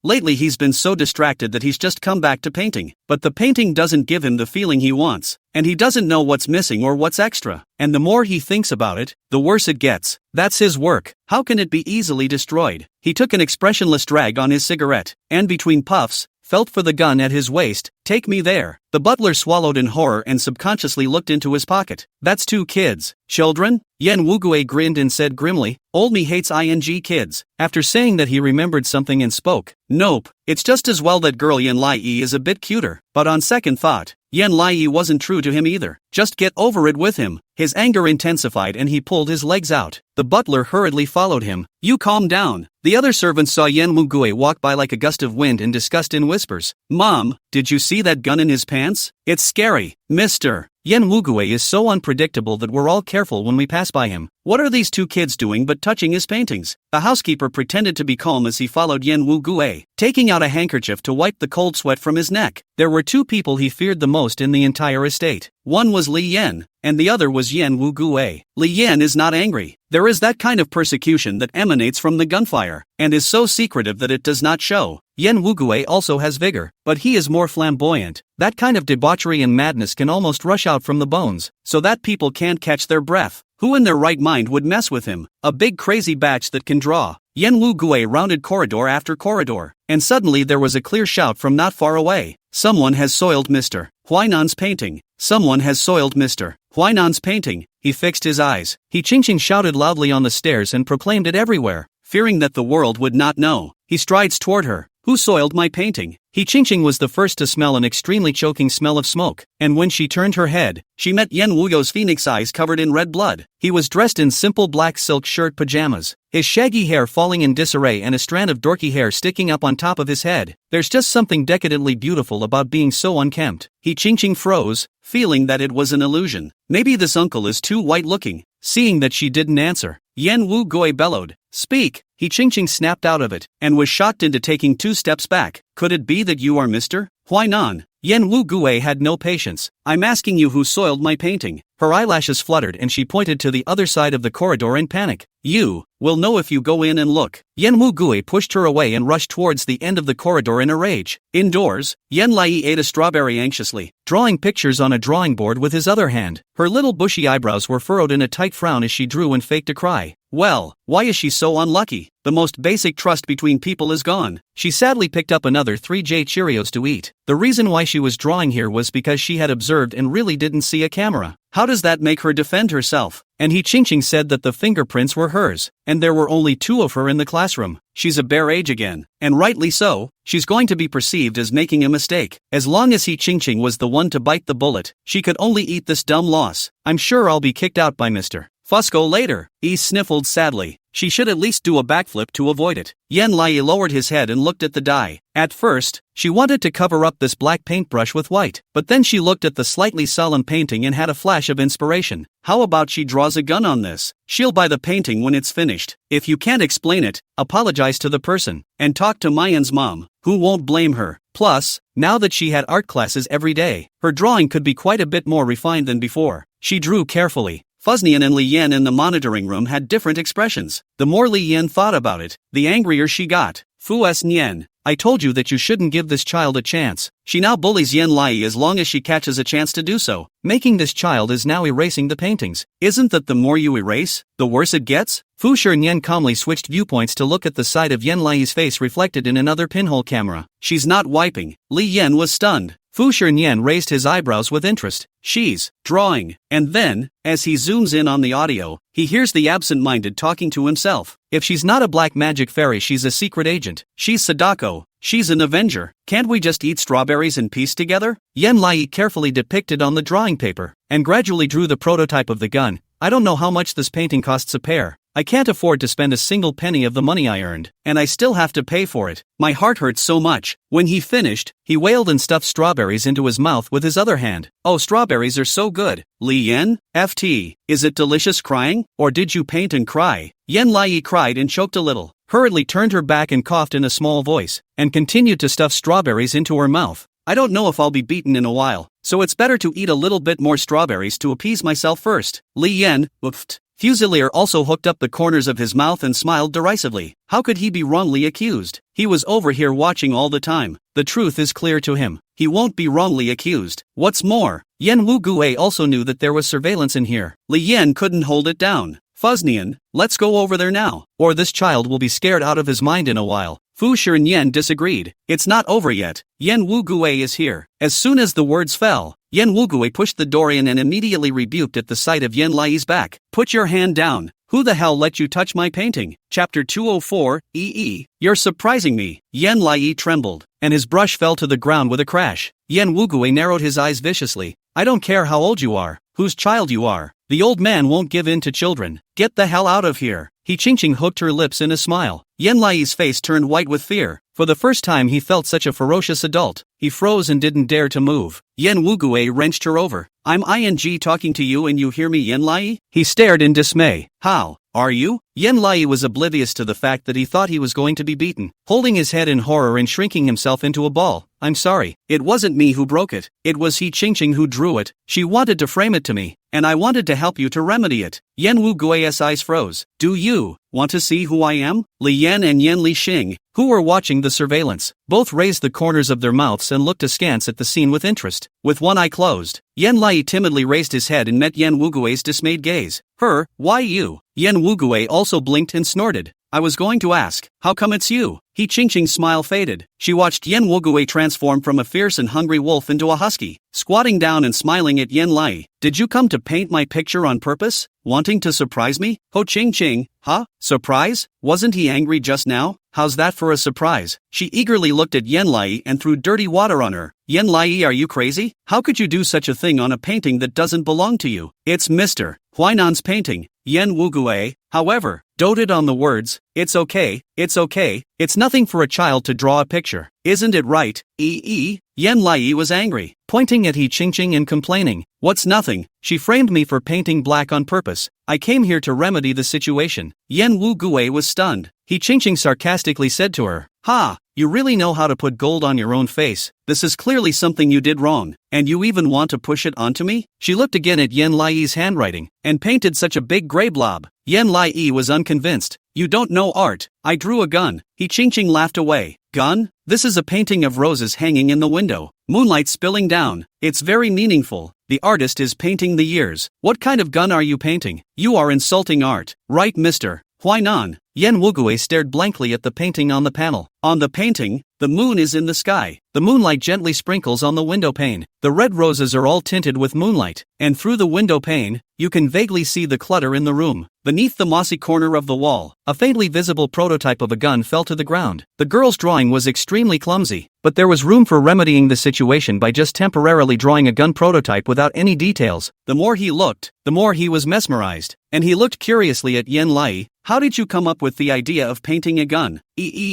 Lately he's been so distracted that he's just come back to painting, but the painting doesn't give him the feeling he wants, and he doesn't know what's missing or what's extra, and the more he thinks about it, the worse it gets. That's his work. How can it be easily destroyed? He took an expressionless drag on his cigarette, and between puffs, felt for the gun at his waist. Take me there. The butler swallowed in horror and subconsciously looked into his pocket. That's two kids. Children? Yen Wugue grinned and said grimly, Old me hates ing kids. After saying that he remembered something and spoke, Nope, it's just as well that girl Yen Lai is a bit cuter. But on second thought, Yen Lai wasn't true to him either. Just get over it with him. His anger intensified and he pulled his legs out. The butler hurriedly followed him. You calm down. The other servants saw Yen Wugue walk by like a gust of wind and discussed in whispers. Mom, did you see that gun in his pants? It's scary. Mr. Yen Wugue is so unpredictable that we're all careful when we pass by him. What are these two kids doing but touching his paintings? The housekeeper pretended to be calm as he followed Yen Wugue, taking out a handkerchief to wipe the cold sweat from his neck. There were two people he feared the most in the entire estate. One was Li Yen, and the other was Yen Wugue. Li Yen is not angry. There is that kind of persecution that emanates from the gunfire, and is so secretive that it does not show. Yen Wugue also has vigor, but he is more flamboyant. That kind of debauchery and madness can almost rush out from the bones, so that people can't catch their breath. Who in their right mind would mess with him? A big crazy batch that can draw. Yen Wugue rounded corridor after corridor, and suddenly there was a clear shout from not far away. Someone has soiled Mr. Huainan's painting. Someone has soiled Mr. Huainan's painting. He fixed his eyes. He Qingqing shouted loudly on the stairs and proclaimed it everywhere, fearing that the world would not know. He strides toward her. Who soiled my painting? He Qingqing was the first to smell an extremely choking smell of smoke, and when she turned her head, she met Yen Wugo's phoenix eyes covered in red blood. He was dressed in simple black silk shirt pajamas, his shaggy hair falling in disarray and a strand of dorky hair sticking up on top of his head. There's just something decadently beautiful about being so unkempt. He Qingqing froze, feeling that it was an illusion. Maybe this uncle is too white-looking. Seeing that she didn't answer, Yen Wugue bellowed, Speak! He Qingqing snapped out of it, and was shocked into taking 2 steps back. Could it be that you are Mr. Huainan? Yen Wugue had no patience. I'm asking you who soiled my painting. Her eyelashes fluttered and she pointed to the other side of the corridor in panic. You will know if you go in and look. Yen Wugue pushed her away and rushed towards the end of the corridor in a rage. Indoors, Yen Lai ate a strawberry anxiously, drawing pictures on a drawing board with his other hand. Her little bushy eyebrows were furrowed in a tight frown as she drew and faked a cry. Well, why is she so unlucky? The most basic trust between people is gone. She sadly picked up another 3J Cheerios to eat. The reason why she was drawing here was because she had observed and really didn't see a camera. How does that make her defend herself? And He Qingqing said that the fingerprints were hers, and there were only 2 of her in the classroom. She's a bare age again, and rightly so. She's going to be perceived as making a mistake. As long as He Qingqing was the one to bite the bullet, she could only eat this dumb loss. I'm sure I'll be kicked out by Mr. Fusco later. He sniffled sadly. She should at least do a backflip to avoid it. Yen Lai lowered his head and looked at the die. At first, she wanted to cover up this black paintbrush with white, but then she looked at the slightly solemn painting and had a flash of inspiration. How about she draws a gun on this? She'll buy the painting when it's finished. If you can't explain it, apologize to the person, and talk to Mayan's mom, who won't blame her. Plus, now that she had art classes every day, her drawing could be quite a bit more refined than before. She drew carefully. Fuznian and Li Yan in the monitoring room had different expressions. The more Li Yan thought about it, the angrier she got. Fu S. Nian, I told you that you shouldn't give this child a chance. She now bullies Yen Lai as long as she catches a chance to do so. Making this child is now erasing the paintings. Isn't that the more you erase, the worse it gets? Fu Nian calmly switched viewpoints to look at the side of Yen Lai's face reflected in another pinhole camera. She's not wiping. Li Yan was stunned. Fu Shernyan raised his eyebrows with interest. She's drawing. And then, as he zooms in on the audio, he hears the absent-minded talking to himself. If she's not a black magic fairy, she's a secret agent. She's Sadako. She's an Avenger. Can't we just eat strawberries in peace together? Yen Lai carefully depicted on the drawing paper, and gradually drew the prototype of the gun. I don't know how much this painting costs a pair. I can't afford to spend a single penny of the money I earned, and I still have to pay for it. My heart hurts so much. When he finished, he wailed and stuffed strawberries into his mouth with his other hand. Oh, strawberries are so good. Li Yen, FT, is it delicious crying? Or did you paint and cry? Yen Lai cried and choked a little, hurriedly turned her back and coughed in a small voice, and continued to stuff strawberries into her mouth. I don't know if I'll be beaten in a while, so it's better to eat a little bit more strawberries to appease myself first. Li Yen, oofed. Fusilier also hooked up the corners of his mouth and smiled derisively. How could he be wrongly accused? He was over here watching all the time. The truth is clear to him. He won't be wrongly accused. What's more, Yen Wu Gue also knew that there was surveillance in here. Li Yen couldn't hold it down. Fuznian, let's go over there now, or this child will be scared out of his mind in a while. Fu Shernyan disagreed. It's not over yet. Yen Wu Gue is here. As soon as the words fell, Yen Wu Gue pushed the door in and immediately rebuked at the sight of Yen Lai's back. Put your hand down. Who the hell let you touch my painting? Chapter 204, EE. You're surprising me. Yen Lai trembled, and his brush fell to the ground with a crash. Yen Wu Gue narrowed his eyes viciously. I don't care how old you are, whose child you are. The old man won't give in to children. Get the hell out of here. He Ching hooked her lips in a smile. Yen Lai's face turned white with fear. For the first time he felt such a ferocious adult. He froze and didn't dare to move. Yen Wu Gue wrenched her over. I'm ing talking to you and you hear me, Yen Lai? He stared in dismay. How? Are you? Yen Lai was oblivious to the fact that he thought he was going to be beaten. Holding his head in horror and shrinking himself into a ball. I'm sorry. It wasn't me who broke it. It was He Ching who drew it. She wanted to frame it to me, and I wanted to help you to remedy it. Yen Wu Gui's eyes froze. Do you want to see who I am? Li Yan and Yen Li Xing, who were watching the surveillance, both raised the corners of their mouths and looked askance at the scene with interest. With one eye closed, Yen Lai timidly raised his head and met Yen Wu Gui's dismayed gaze. Her, why you? Yen Wu Gue also blinked and snorted. I was going to ask, how come it's you? He Ching's smile faded. She watched Yen Wu Gue transform from a fierce and hungry wolf into a husky, squatting down and smiling at Yen Lai. Did you come to paint my picture on purpose? Wanting to surprise me? Ho Ching, huh? Surprise? Wasn't he angry just now? How's that for a surprise? She eagerly looked at Yen Lai and threw dirty water on her. Yen Lai, are you crazy? How could you do such a thing on a painting that doesn't belong to you? It's Mr. Huainan's painting. Yen Wu Gue, however, doted on the words, it's okay, it's nothing for a child to draw a picture. Isn't it right? Yen Lai was angry, pointing at He Ching and complaining. What's nothing? She framed me for painting black on purpose. I came here to remedy the situation. Yen Wu Gue was stunned. He Ching sarcastically said to her, Ha, you really know how to put gold on your own face. This is clearly something you did wrong, and you even want to push it onto me? She looked again at Yen Lai's handwriting, and painted such a big gray blob. Yen Lai was unconvinced. You don't know art. I drew a gun. He Ching laughed away. Gun? This is a painting of roses hanging in the window. Moonlight spilling down. It's very meaningful. The artist is painting the years. What kind of gun are you painting? You are insulting art. Right, mister? Huainan. Yen Wu Gue stared blankly at the painting on the panel. On the painting, the moon is in the sky. The moonlight gently sprinkles on the window pane. The red roses are all tinted with moonlight, and through the window pane, you can vaguely see the clutter in the room. Beneath the mossy corner of the wall, a faintly visible prototype of a gun fell to the ground. The girl's drawing was extremely clumsy, but there was room for remedying the situation by just temporarily drawing a gun prototype without any details. The more he looked, the more he was mesmerized, and he looked curiously at Yen Lai. How did you come up with the idea of painting a gun?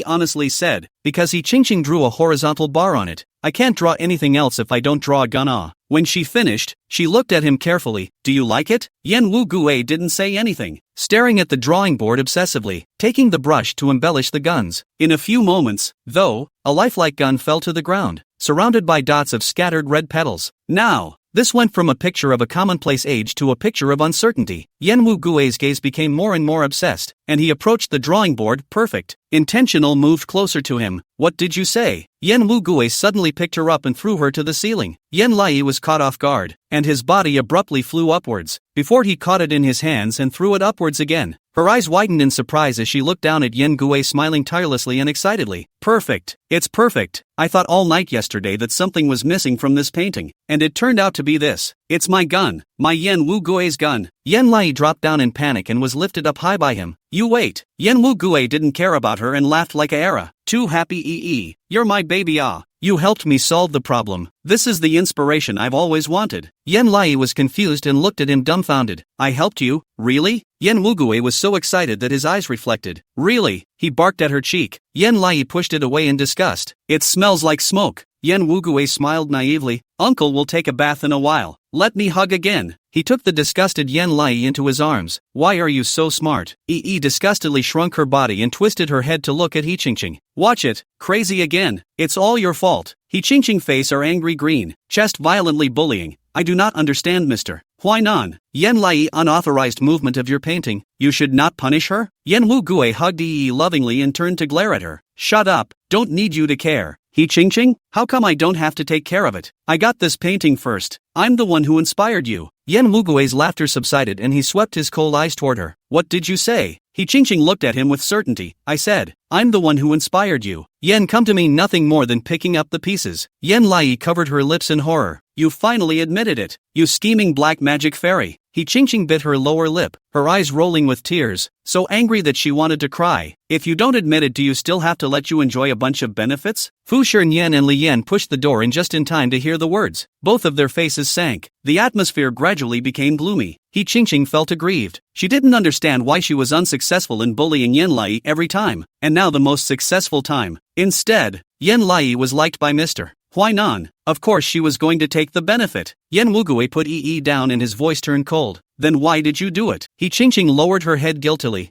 Honestly said, because He Ching drew a horizontal bar on it. I can't draw anything else if I don't draw a gun. When she finished, she looked at him carefully. Do you like it? Yen Wu Gue didn't say anything, staring at the drawing board obsessively, taking the brush to embellish the guns. In a few moments, though, a lifelike gun fell to the ground, surrounded by dots of scattered red petals. Now, this went from a picture of a commonplace age to a picture of uncertainty. Yen Wu Gui's gaze became more and more obsessed, and he approached the drawing board. Perfect. Intentional moved closer to him. What did you say? Yen Wu Gue suddenly picked her up and threw her to the ceiling. Yen Lai was caught off guard, and his body abruptly flew upwards, before he caught it in his hands and threw it upwards again. Her eyes widened in surprise as she looked down at Yen Gue smiling tirelessly and excitedly. Perfect. It's perfect. I thought all night yesterday that something was missing from this painting, and it turned out to be this. It's my gun. My Yen Wu Gue's gun. Yen Lai dropped down in panic and was lifted up high by him. You wait. Yen Wu Gue didn't care about her and laughed like a era. Too happy ee. You're my baby ah. You helped me solve the problem. This is the inspiration I've always wanted. Yen Lai was confused and looked at him dumbfounded. I helped you? Really? Yen Wugue was so excited that his eyes reflected. Really? He barked at her cheek. Yen Lai pushed it away in disgust. It smells like smoke. Yen Wugue smiled naively. Uncle will take a bath in a while. Let me hug again. He took the disgusted Yen Lai into his arms. Why are you so smart? Yi disgustedly shrunk her body and twisted her head to look at He Qingqing. Watch it. Crazy again. It's all your fault. He Qingqing face are angry green, chest violently bullying. I do not understand, Mr. Huainan. Yen Lai unauthorized movement of your painting. You should not punish her? Yen Wu Gue hugged Yi lovingly and turned to glare at her. Shut up. Don't need you to care. He Qingqing? How come I don't have to take care of it? I got this painting first. I'm the one who inspired you. Yen Wugue's laughter subsided and he swept his cold eyes toward her. What did you say? He Qingqing looked at him with certainty. I said, I'm the one who inspired you. Yen come to me nothing more than picking up the pieces. Yen Lai covered her lips in horror. You finally admitted it. You scheming black magic fairy. He Qingqing bit her lower lip, her eyes rolling with tears, so angry that she wanted to cry. If you don't admit it, do you still have to let you enjoy a bunch of benefits? Fu Shernyan and Li Yan pushed the door in just in time to hear the words. Both of their faces sank. The atmosphere gradually became gloomy. He Qingqing felt aggrieved. She didn't understand why she was unsuccessful in bullying Yen Lai every time, and now the most successful time. Instead, Yen Lai was liked by Mr. Huainan. Of course she was going to take the benefit. Yen Wugue put Yi down and his voice turned cold. Then why did you do it? He Qingqing lowered her head guiltily.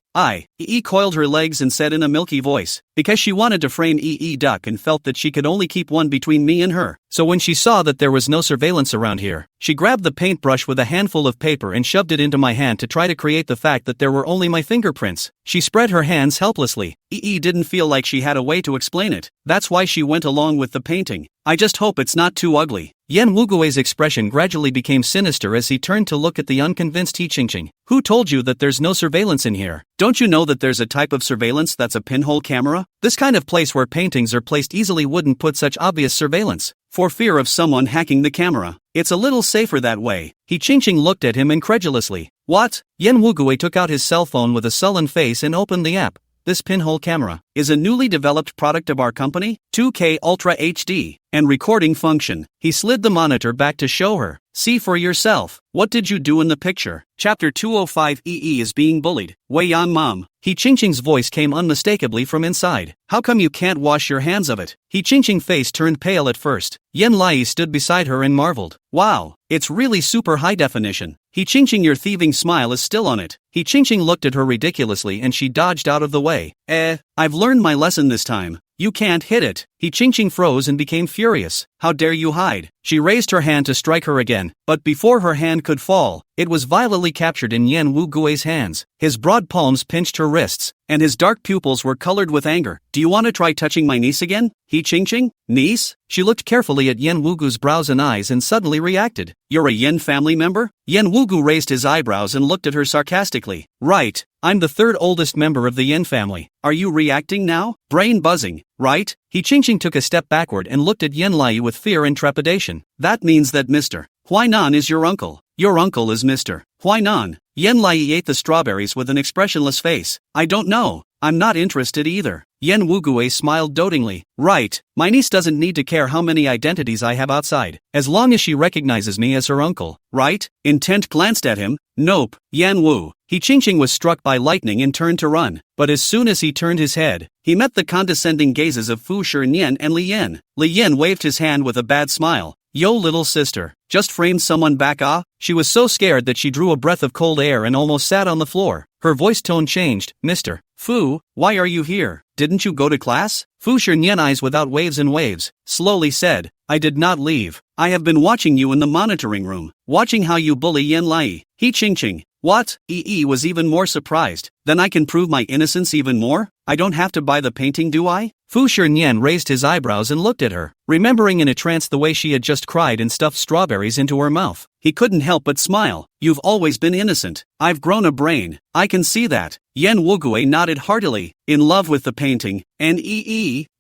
Yi coiled her legs and said in a milky voice. Because she wanted to frame Yi duck and felt that she could only keep one between me and her. So when she saw that there was no surveillance around here, she grabbed the paintbrush with a handful of paper and shoved it into my hand to try to create the fact that there were only my fingerprints. She spread her hands helplessly. Yi didn't feel like she had a way to explain it. That's why she went along with the painting. I just hope it's not too ugly. Yen Wugue's expression gradually became sinister as he turned to look at the unconvinced He Qingqing. Who told you that there's no surveillance in here? Don't you know that there's a type of surveillance that's a pinhole camera? This kind of place where paintings are placed easily wouldn't put such obvious surveillance, for fear of someone hacking the camera. It's a little safer that way. He Qingqing looked at him incredulously. What? Yen Wugue took out his cell phone with a sullen face and opened the app. This pinhole camera is a newly developed product of our company, 2K Ultra HD, and recording function. He slid the monitor back to show her. See for yourself. What did you do in the picture? Chapter 205 EE is being bullied. Wei Yan Mom. He Qingqing's voice came unmistakably from inside. How come you can't wash your hands of it? He Qingqing face turned pale at first. Yen Lai stood beside her and marveled. Wow, it's really super high definition. He Qingqing, your thieving smile is still on it. He Qingqing looked at her ridiculously and she dodged out of the way. I've learned my lesson this time. You can't hit it. He Qingqing froze and became furious. How dare you hide? She raised her hand to strike her again, but before her hand could fall, it was violently captured in Yen Wugue's hands. His broad palms pinched her wrists, and his dark pupils were colored with anger. Do you want to try touching my niece again? He Qingqing? Niece? She looked carefully at Yen Wugue's brows and eyes and suddenly reacted. You're a Yen family member? Yen Wugu raised his eyebrows and looked at her sarcastically. Right. I'm the third oldest member of the Yen family. Are you reacting now? Brain buzzing, right? He Qingqing took a step backward and looked at Yen Lai with fear and trepidation. That means that Mr. Huainan is your uncle. Your uncle is Mr. Huainan. Yen Lai ate the strawberries with an expressionless face. I don't know. I'm not interested either. Yen Wugue smiled dotingly. Right, my niece doesn't need to care how many identities I have outside, as long as she recognizes me as her uncle, right? Intent glanced at him. Nope, Yan Wu. He Qingqing was struck by lightning and turned to run, but as soon as he turned his head, he met the condescending gazes of Fu Shernyan and Li Yan. Li Yan waved his hand with a bad smile. Yo little sister, just framed someone back ah? She was so scared that she drew a breath of cold air and almost sat on the floor. Her voice tone changed. Mr. Fu, why are you here? Didn't you go to class? Fu Shernyan, eyes without waves and waves, slowly said, I did not leave. I have been watching you in the monitoring room, watching how you bully Yen Lai. He Qingqing. What? Yi was even more surprised. Then I can prove my innocence even more? I don't have to buy the painting, do I? Fu Shernyan raised his eyebrows and looked at her. remembering in a trance the way she had just cried and stuffed strawberries into her mouth. He couldn't help but smile. You've always been innocent. I've grown a brain. I can see that. Yen Wugui nodded heartily, in love with the painting, and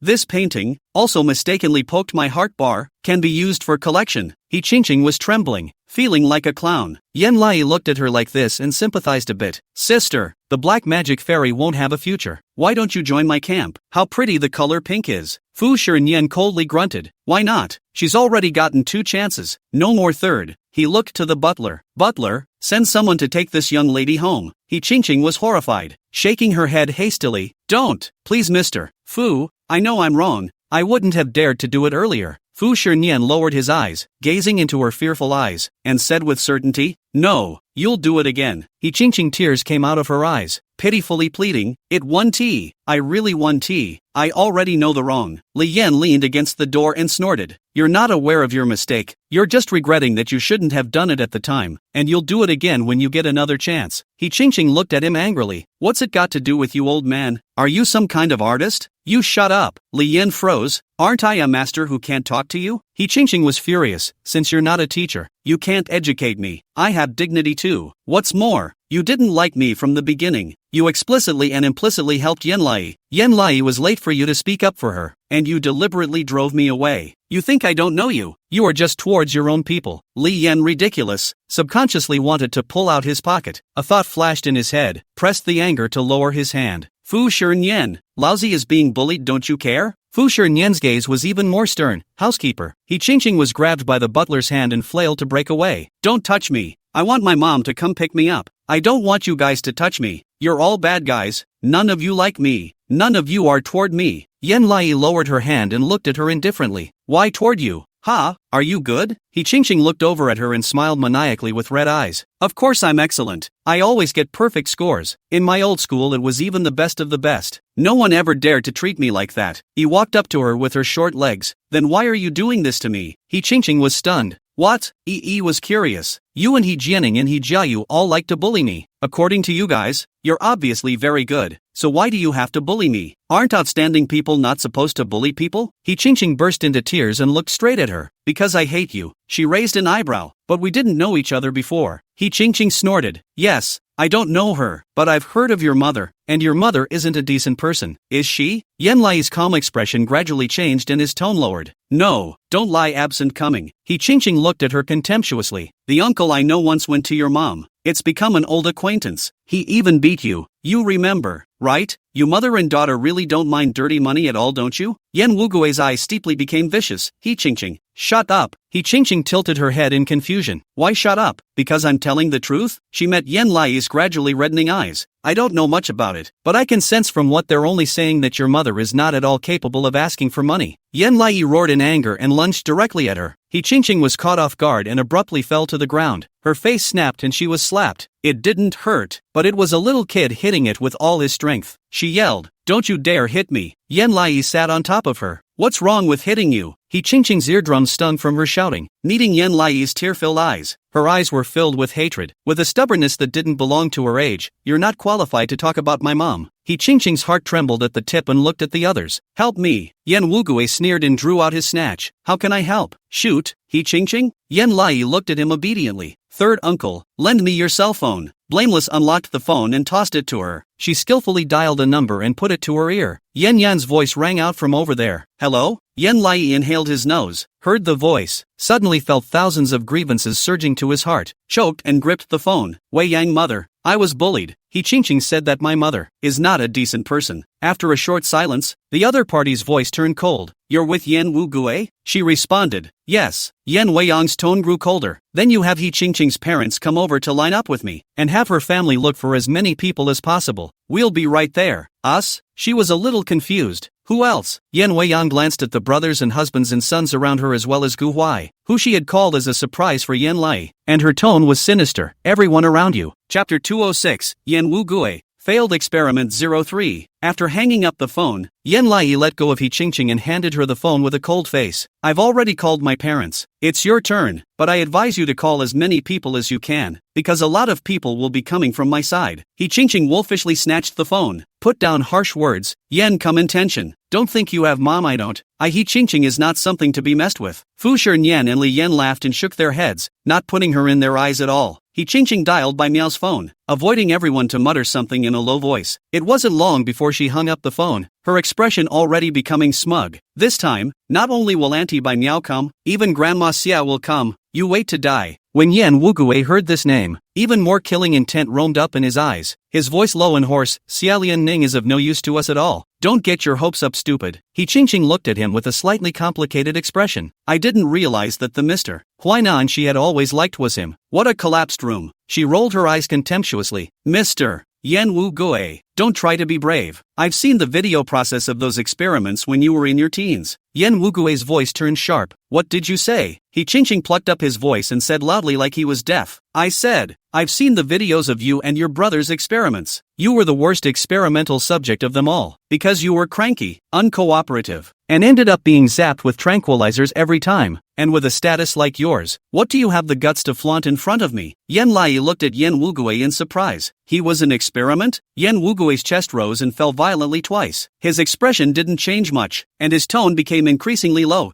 this painting, also mistakenly poked my heart bar, can be used for collection. He Qingqing was trembling, feeling like a clown. Yen Lai looked at her like this and sympathized a bit. Sister, the black magic fairy won't have a future. Why don't you join my camp? How pretty the color pink is. Fu Shiren coldly grunted. Why not? She's already gotten 2 chances, no more third. He looked to the butler. Butler, send someone to take this young lady home. He Qingqing was horrified, shaking her head hastily. Don't, please mister. Fu, I know I'm wrong. I wouldn't have dared to do it earlier. Fu Shiren lowered his eyes, gazing into her fearful eyes, and said with certainty, no, you'll do it again. He Qingqing tears came out of her eyes, pitifully pleading, it 1T. I really 1T. I already know the wrong. Li Yan leaned against the door and snorted. You're not aware of your mistake. You're just regretting that you shouldn't have done it at the time, and you'll do it again when you get another chance. He Qingqing looked at him angrily. What's it got to do with you, old man? Are you some kind of artist? You shut up. Li Yan froze. Aren't I a master who can't talk to you? He Qingqing was furious. Since you're not a teacher, you can't educate me. I have dignity too. What's more, you didn't like me from the beginning. You explicitly and implicitly helped Yen Lai. Yen Lai was late for you to speak up for her, and you deliberately drove me away. You think I don't know you? You are just towards your own people. Li Yan, ridiculous, subconsciously wanted to pull out his pocket. A thought flashed in his head, pressed the anger to lower his hand. Fu Shiren, lousy is being bullied, don't you care? Fu Shiren's gaze was even more stern. Housekeeper. He Qingqing was grabbed by the butler's hand and flailed to break away. Don't touch me. I want my mom to come pick me up. I don't want you guys to touch me. You're all bad guys. None of you like me. None of you are toward me. Yen Lai lowered her hand and looked at her indifferently. Why toward you? Ha, are you good? He Qingqing looked over at her and smiled maniacally with red eyes. Of course I'm excellent. I always get perfect scores. In my old school it was even the best of the best. No one ever dared to treat me like that. He walked up to her with her short legs. Then why are you doing this to me? He Qingqing was stunned. What? Was curious. You and He Jianing and He Jiayu all like to bully me. According to you guys, you're obviously very good. So why do you have to bully me? Aren't outstanding people not supposed to bully people? He Qingqing burst into tears and looked straight at her. Because I hate you. She raised an eyebrow. But we didn't know each other before. He Qingqing snorted. Yes, I don't know her, but I've heard of your mother, and your mother isn't a decent person, is she? Yen Lai's calm expression gradually changed and his tone lowered. No, don't lie absent coming. He Qingqing looked at her contemptuously. The uncle I know once went to your mom. It's become an old acquaintance. He even beat you. You remember, right? You mother and daughter really don't mind dirty money at all, don't you? Yen Wugui's eyes steeply became vicious. He Qingqing. Shut up. He Qingqing tilted her head in confusion. Why shut up? Because I'm telling the truth? She met Yen Lai's gradually reddening eyes. I don't know much about it, but I can sense from what they're only saying that your mother is not at all capable of asking for money. Yen Lai roared in anger and lunged directly at her. He Qingqing was caught off guard and abruptly fell to the ground. Her face snapped and she was slapped. It didn't hurt, but it was a little kid hitting it with all his strength. She yelled, "Don't you dare hit me!" Yen Lai sat on top of her. What's wrong with hitting you? He Qingqing's eardrums stung from her shouting, meeting Yen Lai's tear-filled eyes. Her eyes were filled with hatred, with a stubbornness that didn't belong to her age. You're not qualified to talk about my mom. He Qingqing's heart trembled at the tip and looked at the others. Help me. Yen Wugui sneered and drew out his snatch. How can I help? Shoot. He Qingqing? Yen Lai looked at him obediently. Third uncle, lend me your cell phone. Blameless unlocked the phone and tossed it to her. She skillfully dialed a number and put it to her ear. Yen Yan's voice rang out from over there. Hello? Yen Lai inhaled his nose, heard the voice, suddenly felt thousands of grievances surging to his heart, choked and gripped the phone. Wei Yang mother, I was bullied. He Qingqing said that my mother is not a decent person. After a short silence, the other party's voice turned cold. You're with Yen Wugui? She responded. Yes. Yen Weiyang's tone grew colder. Then you have He Qingqing's parents come over to line up with me, and have her family look for as many people as possible. We'll be right there. Us? She was a little confused. Who else? Yen Weiyang glanced at the brothers and husbands and sons around her as well as Gu Huai, who she had called as a surprise for Yen Lai, and her tone was sinister. Everyone around you. Chapter 206, Yen Wugui. Failed experiment 03. After hanging up the phone, Yan Lai let go of He Qingqing and handed her the phone with a cold face. I've already called my parents. It's your turn, but I advise you to call as many people as you can, because a lot of people will be coming from my side. He Qingqing wolfishly snatched the phone, put down harsh words. Yan come in tension. Don't think you have mom, I don't. He Qingqing is not something to be messed with. Fu Shernyan and Li Yan laughed and shook their heads, not putting her in their eyes at all. He Qingqing dialed by Miao's phone, avoiding everyone to mutter something in a low voice. It wasn't long before she hung up the phone, her expression already becoming smug. This time, not only will Auntie Bai Miao come, even Grandma Xia will come. You wait to die. When Yan Wugui heard this name, even more killing intent roamed up in his eyes. His voice low and hoarse. Xia Lian Ning is of no use to us at all. Don't get your hopes up, stupid. He Qingqing looked at him with a slightly complicated expression. I didn't realize that the Mr. Huainan she had always liked was him. What a collapsed room. She rolled her eyes contemptuously. Mr. Yan Wu Gui, don't try to be brave. I've seen the video process of those experiments when you were in your teens. Yan Wugui's voice turned sharp. What did you say? He Qingqing plucked up his voice and said loudly like he was deaf. I said, I've seen the videos of you and your brother's experiments. You were the worst experimental subject of them all, because you were cranky, uncooperative, and ended up being zapped with tranquilizers every time. And with a status like yours, what do you have the guts to flaunt in front of me? Yan Lai looked at Yan Wugui in surprise. He was an experiment? Yan Wugui's chest rose and fell violently twice. His expression didn't change much, and his tone became increasingly low.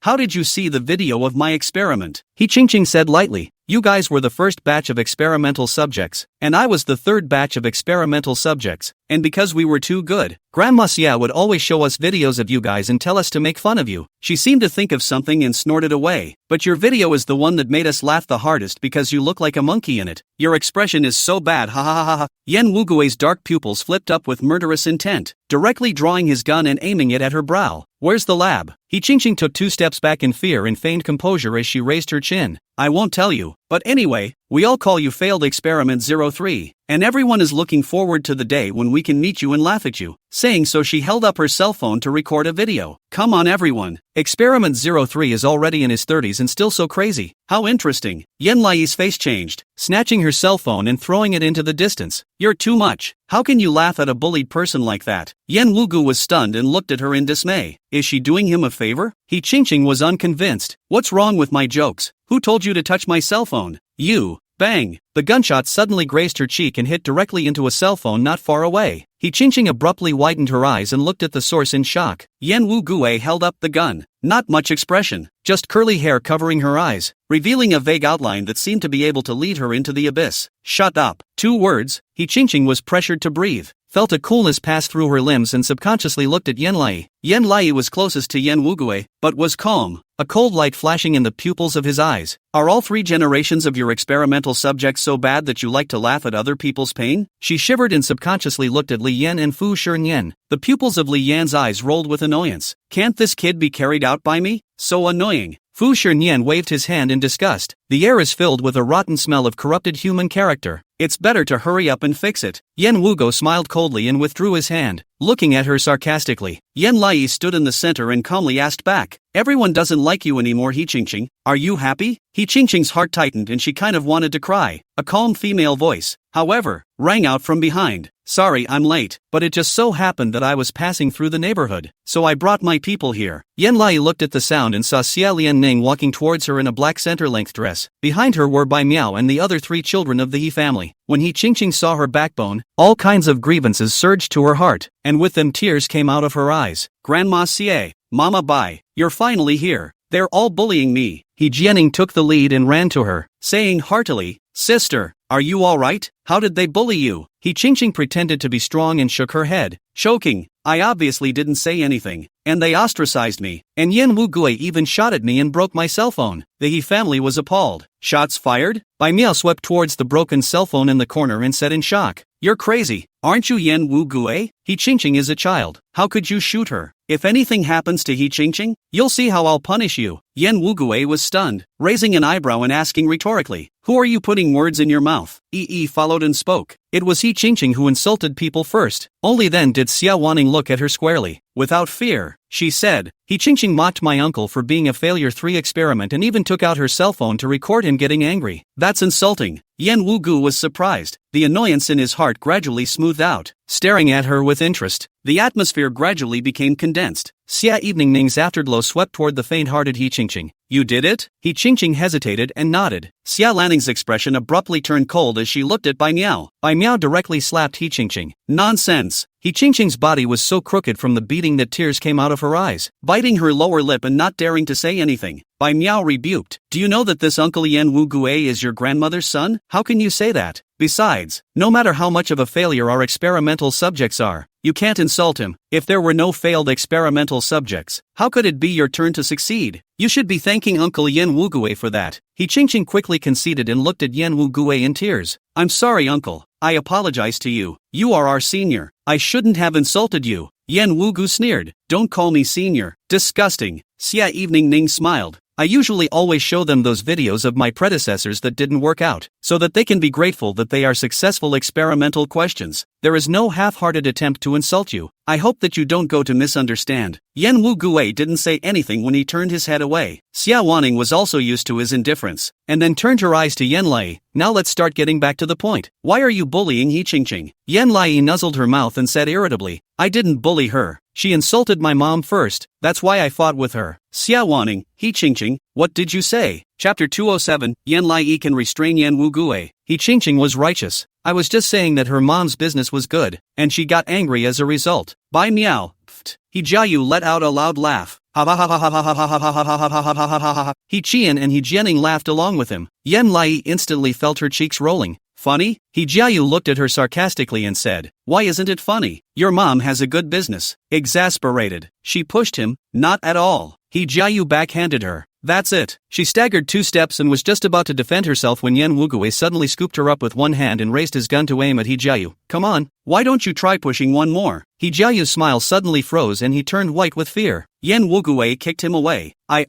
How did you see the video of my experiment? He Qingqing said lightly. You guys were the first batch of experimental subjects, and I was the third batch of experimental subjects, and because we were too good, Grandma Xia would always show us videos of you guys and tell us to make fun of you. She seemed to think of something and snorted away. But your video is the one that made us laugh the hardest because you look like a monkey in it. Your expression is so bad, ha ha ha ha. Yan Wugui's dark pupils flipped up with murderous intent, directly drawing his gun and aiming it at her brow. Where's the lab? He Qingqing took 2 steps back in fear and feigned composure as she raised her chin. I won't tell you, but anyway, we all call you Failed Experiment 03, and everyone is looking forward to the day when we can meet you and laugh at you. Saying so, she held up her cell phone to record a video. Come on everyone. Experiment 03 is already in his 30s and still so crazy. How interesting. Yan Lai's face changed, snatching her cell phone and throwing it into the distance. You're too much. How can you laugh at a bullied person like that? Yan Wugu was stunned and looked at her in dismay. Is she doing him a favor? He Qingqing was unconvinced. What's wrong with my jokes? Who told you to touch my cell phone? You. Bang! The gunshot suddenly grazed her cheek and hit directly into a cell phone not far away. He Qingqing abruptly widened her eyes and looked at the source in shock. Yan Wugui held up the gun. Not much expression, just curly hair covering her eyes, revealing a vague outline that seemed to be able to lead her into the abyss. Shut up. 2 words. He Qingqing was pressured to breathe, felt a coolness pass through her limbs and subconsciously looked at Yan Lai. Yan Lai was closest to Yan Wugui, but was calm, a cold light flashing in the pupils of his eyes. Are all 3 generations of your experimental subjects so bad that you like to laugh at other people's pain? She shivered and subconsciously looked at Li Yan and Fu Shernyan. The pupils of Li Yan's eyes rolled with annoyance. Can't this kid be carried out by me? So annoying. Fu Shernyan waved his hand in disgust. The air is filled with a rotten smell of corrupted human character. It's better to hurry up and fix it. Yan Wugo smiled coldly and withdrew his hand, looking at her sarcastically. Yan Lai stood in the center and calmly asked back. Everyone doesn't like you anymore, He Qingqing. Are you happy? He Qingqing's heart tightened and she kind of wanted to cry. A calm female voice, however, rang out from behind. Sorry I'm late, but it just so happened that I was passing through the neighborhood, so I brought my people here. Yan Lai looked at the sound and saw Xia Lianning walking towards her in a black center-length dress. Behind her were Bai Miao and the other 3 children of the He family. When He Qingqing saw her backbone, all kinds of grievances surged to her heart, and with them tears came out of her eyes. Grandma Xie, Mama Bai, you're finally here. They're all bullying me. He Jianing took the lead and ran to her, saying heartily, Sister, are you alright? How did they bully you? He Qingqing pretended to be strong and shook her head, choking. I obviously didn't say anything, and they ostracized me, and Yan Wugui even shot at me and broke my cell phone. The He family was appalled. Shots fired? Bai Miao swept towards the broken cell phone in the corner and said in shock, You're crazy, aren't you Yan Wugui? He Qingqing is a child. How could you shoot her? If anything happens to He Qingqing, you'll see how I'll punish you. Yan Wugui was stunned, raising an eyebrow and asking rhetorically, Who are you putting words in your mouth? Yi followed and spoke. It was He Qingqing who insulted people first. Only then did Xia Wanning look at her squarely. Without fear, she said, He Qingqing mocked my uncle for being a failure 3 experiment and even took out her cell phone to record him getting angry. That's insulting. Yan Wugu was surprised. The annoyance in his heart gradually smoothed out. Staring at her with interest, the atmosphere gradually became condensed. Xia Evening Ning's afterglow swept toward the faint-hearted He Qingqing. You did it? He Qingqing hesitated and nodded. Xia Lanning's expression abruptly turned cold as she looked at Bai Miao. Bai Miao directly slapped He Qingqing. Nonsense! He Qingqing's body was so crooked from the beating that tears came out of her eyes. Biting her lower lip and not daring to say anything, Bai Miao rebuked. Do you know that this Uncle Yan Wu Gue is your grandmother's son? How can you say that? Besides, no matter how much of a failure our experimental subjects are, you can't insult him. If there were no failed experimental subjects, how could it be your turn to succeed? You should be thanking Uncle Yan Wu Gue for that. He Qingqing quickly conceded and looked at Yan Wu Gue in tears. I'm sorry, Uncle. I apologize to you. You are our senior. I shouldn't have insulted you. Yan Wu Gu sneered. Don't call me senior. Disgusting. Xia Evening Ning smiled. I usually always show them those videos of my predecessors that didn't work out, so that they can be grateful that they are successful experimental questions. There is no half-hearted attempt to insult you. I hope that you don't go to misunderstand. Yan Wu Gue didn't say anything when he turned his head away. Xia Wanning was also used to his indifference, and then turned her eyes to Yan Lai. Now let's start getting back to the point. Why are you bullying He Qingqing? Yan Lai nuzzled her mouth and said irritably, I didn't bully her. She insulted my mom first, that's why I fought with her. Xia Wanning, He Qingqing, what did you say? Chapter 207, Yan Lai can restrain Yan Wu Gue. He Qingqing was righteous. I was just saying that her mom's business was good, and she got angry as a result. Bai Miao, pfft. He Jiayu let out a loud laugh. Ha ha ha ha ha ha ha ha ha ha ha ha ha ha ha ha. He Qian and He Jianing laughed along with him. Yan Lai instantly felt her cheeks rolling. Funny? He Jiayu looked at her sarcastically and said, Why isn't it funny? Your mom has a good business. Exasperated, she pushed him. Not at all. He Jiayu backhanded her. That's it. She staggered 2 steps and was just about to defend herself when Yan Wugue suddenly scooped her up with one hand and raised his gun to aim at He Jiayu. Come on, why don't you try pushing one more? He Jiayu's smile suddenly froze and he turned white with fear. Yan Wugue kicked him away. I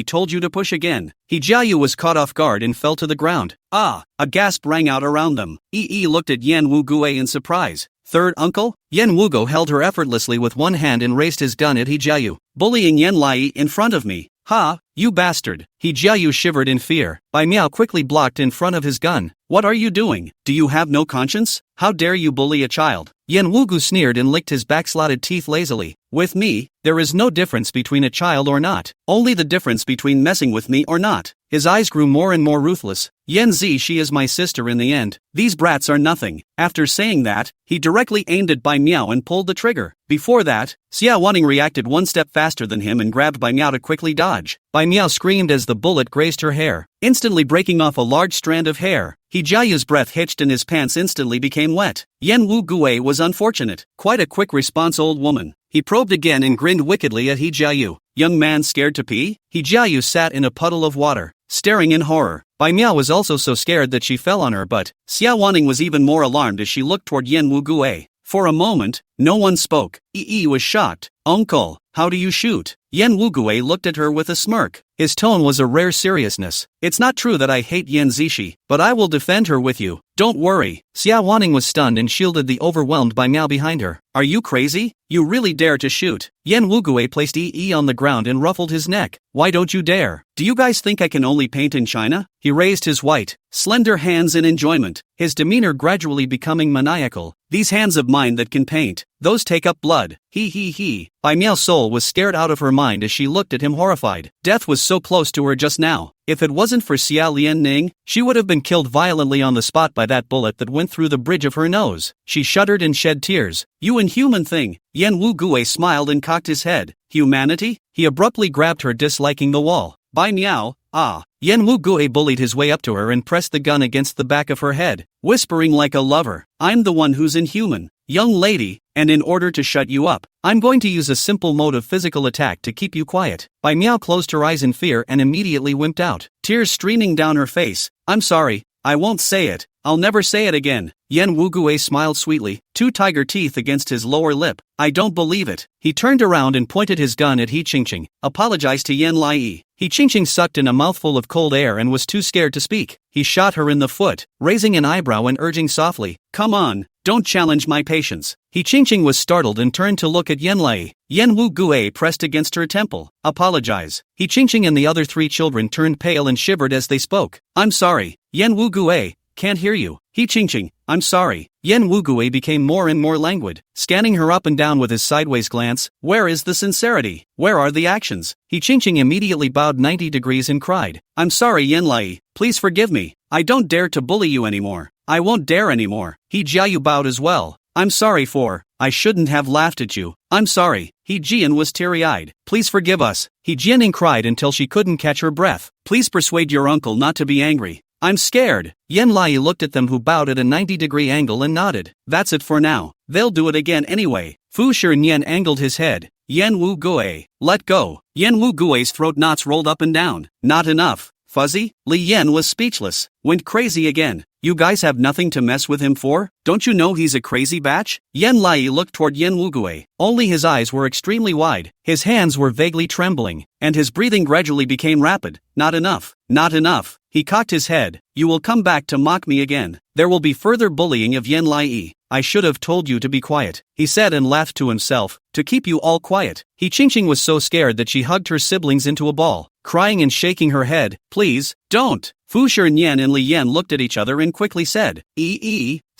told you to push again. He Jiayu was caught off guard and fell to the ground. Ah! A gasp rang out around them. Yi looked at Yan Wugue in surprise. Third uncle? Yan Wugo held her effortlessly with one hand and raised his gun at He Jiayu. Bullying Yan Lai in front of me. Ha, you bastard. He Jiayu shivered in fear. Bai Miao quickly blocked in front of his gun. What are you doing? Do you have no conscience? How dare you bully a child? Yan Wugu sneered and licked his back-slotted teeth lazily. With me, there is no difference between a child or not. Only the difference between messing with me or not. His eyes grew more and more ruthless. Yan Zi, she is my sister in the end. These brats are nothing. After saying that, he directly aimed at Bai Miao and pulled the trigger. Before that, Xia Wanning reacted one step faster than him and grabbed Bai Miao to quickly dodge. Bai Miao screamed as the bullet grazed her hair, instantly breaking off a large strand of hair. He Jiayu's breath hitched and his pants instantly became wet. Yan Wu Gue was unfortunate. Quite a quick response, old woman. He probed again and grinned wickedly at He Jiayu. Young man scared to pee? He Jiayu sat in a puddle of water, staring in horror. Bai Miao was also so scared that she fell on her butt. Xia Wanning was even more alarmed as she looked toward Yan Wu Gue. For a moment, no one spoke. Yi was shocked. Uncle, how do you shoot? Yan Wu Gue looked at her with a smirk. His tone was a rare seriousness. It's not true that I hate Yan Zishi, but I will defend her with you. Don't worry. Xia Wanning was stunned and shielded the overwhelmed Bai Miao behind her. Are you crazy? You really dare to shoot? Yan Wu Gue placed Yi on the ground and ruffled his neck. Why don't you dare? Do you guys think I can only paint in China? He raised his white, slender hands in enjoyment, his demeanor gradually becoming maniacal. These hands of mine that can paint, those take up blood. He. Bai Miao's soul was scared out of her mind as she looked at him horrified. Death was so close to her just now. If it wasn't for Xia Lian Ning, she would have been killed violently on the spot by that bullet that went through the bridge of her nose. She shuddered and shed tears. You inhuman thing. Yan Wu Gue smiled and cocked his head. Humanity? He abruptly grabbed her, disliking the wall. Bai Miao, ah. Yan Wu Gue bullied his way up to her and pressed the gun against the back of her head, whispering like a lover. I'm the one who's inhuman. Young lady, and in order to shut you up, I'm going to use a simple mode of physical attack to keep you quiet. Bai Miao closed her eyes in fear and immediately wimped out, tears streaming down her face. I'm sorry, I won't say it. I'll never say it again. Yan Wu Gue smiled sweetly, 2 tiger teeth against his lower lip. I don't believe it. He turned around and pointed his gun at He Qingqing, apologized to Yan Lai. He Qingqing sucked in a mouthful of cold air and was too scared to speak. He shot her in the foot, raising an eyebrow and urging softly, "Come on, don't challenge my patience." He Qingqing was startled and turned to look at Yan Lai. Yan Wu Gue pressed against her temple. "Apologize." He Qingqing and the other 3 children turned pale and shivered as they spoke. "I'm sorry, Yan Wu Gue, can't hear you." He Qingqing, "I'm sorry." Yan Wu Gue became more and more languid, scanning her up and down with his sideways glance. "Where is the sincerity? Where are the actions?" He Qingqing immediately bowed 90 degrees and cried, "I'm sorry Yan Lai, please forgive me. I don't dare to bully you anymore. I won't dare anymore." He Jiayu bowed as well. "I'm sorry for, I shouldn't have laughed at you. I'm sorry." He Jian was teary-eyed. "Please forgive us." He Jianing cried until she couldn't catch her breath. "Please persuade your uncle not to be angry. I'm scared." Yan Lai looked at them who bowed at a 90-degree angle and nodded. "That's it for now. They'll do it again anyway." Fu Shiren angled his head. "Yan Wu Gue, let go." Yan Wu Gue's throat knots rolled up and down. "Not enough, Fuzzy?" Li Yan was speechless. "Went crazy again. You guys have nothing to mess with him for? Don't you know he's a crazy batch?" Yan Lai looked toward Yan Wu Gue. Only his eyes were extremely wide, his hands were vaguely trembling, and his breathing gradually became rapid. "Not enough. Not enough." He cocked his head. "You will come back to mock me again. There will be further bullying of Yan Lai. I should have told you to be quiet," he said and laughed to himself, "to keep you all quiet." He Qingqing was so scared that she hugged her siblings into a ball, crying and shaking her head. "Please, don't." Fu Shiren and Li Yan looked at each other and quickly said,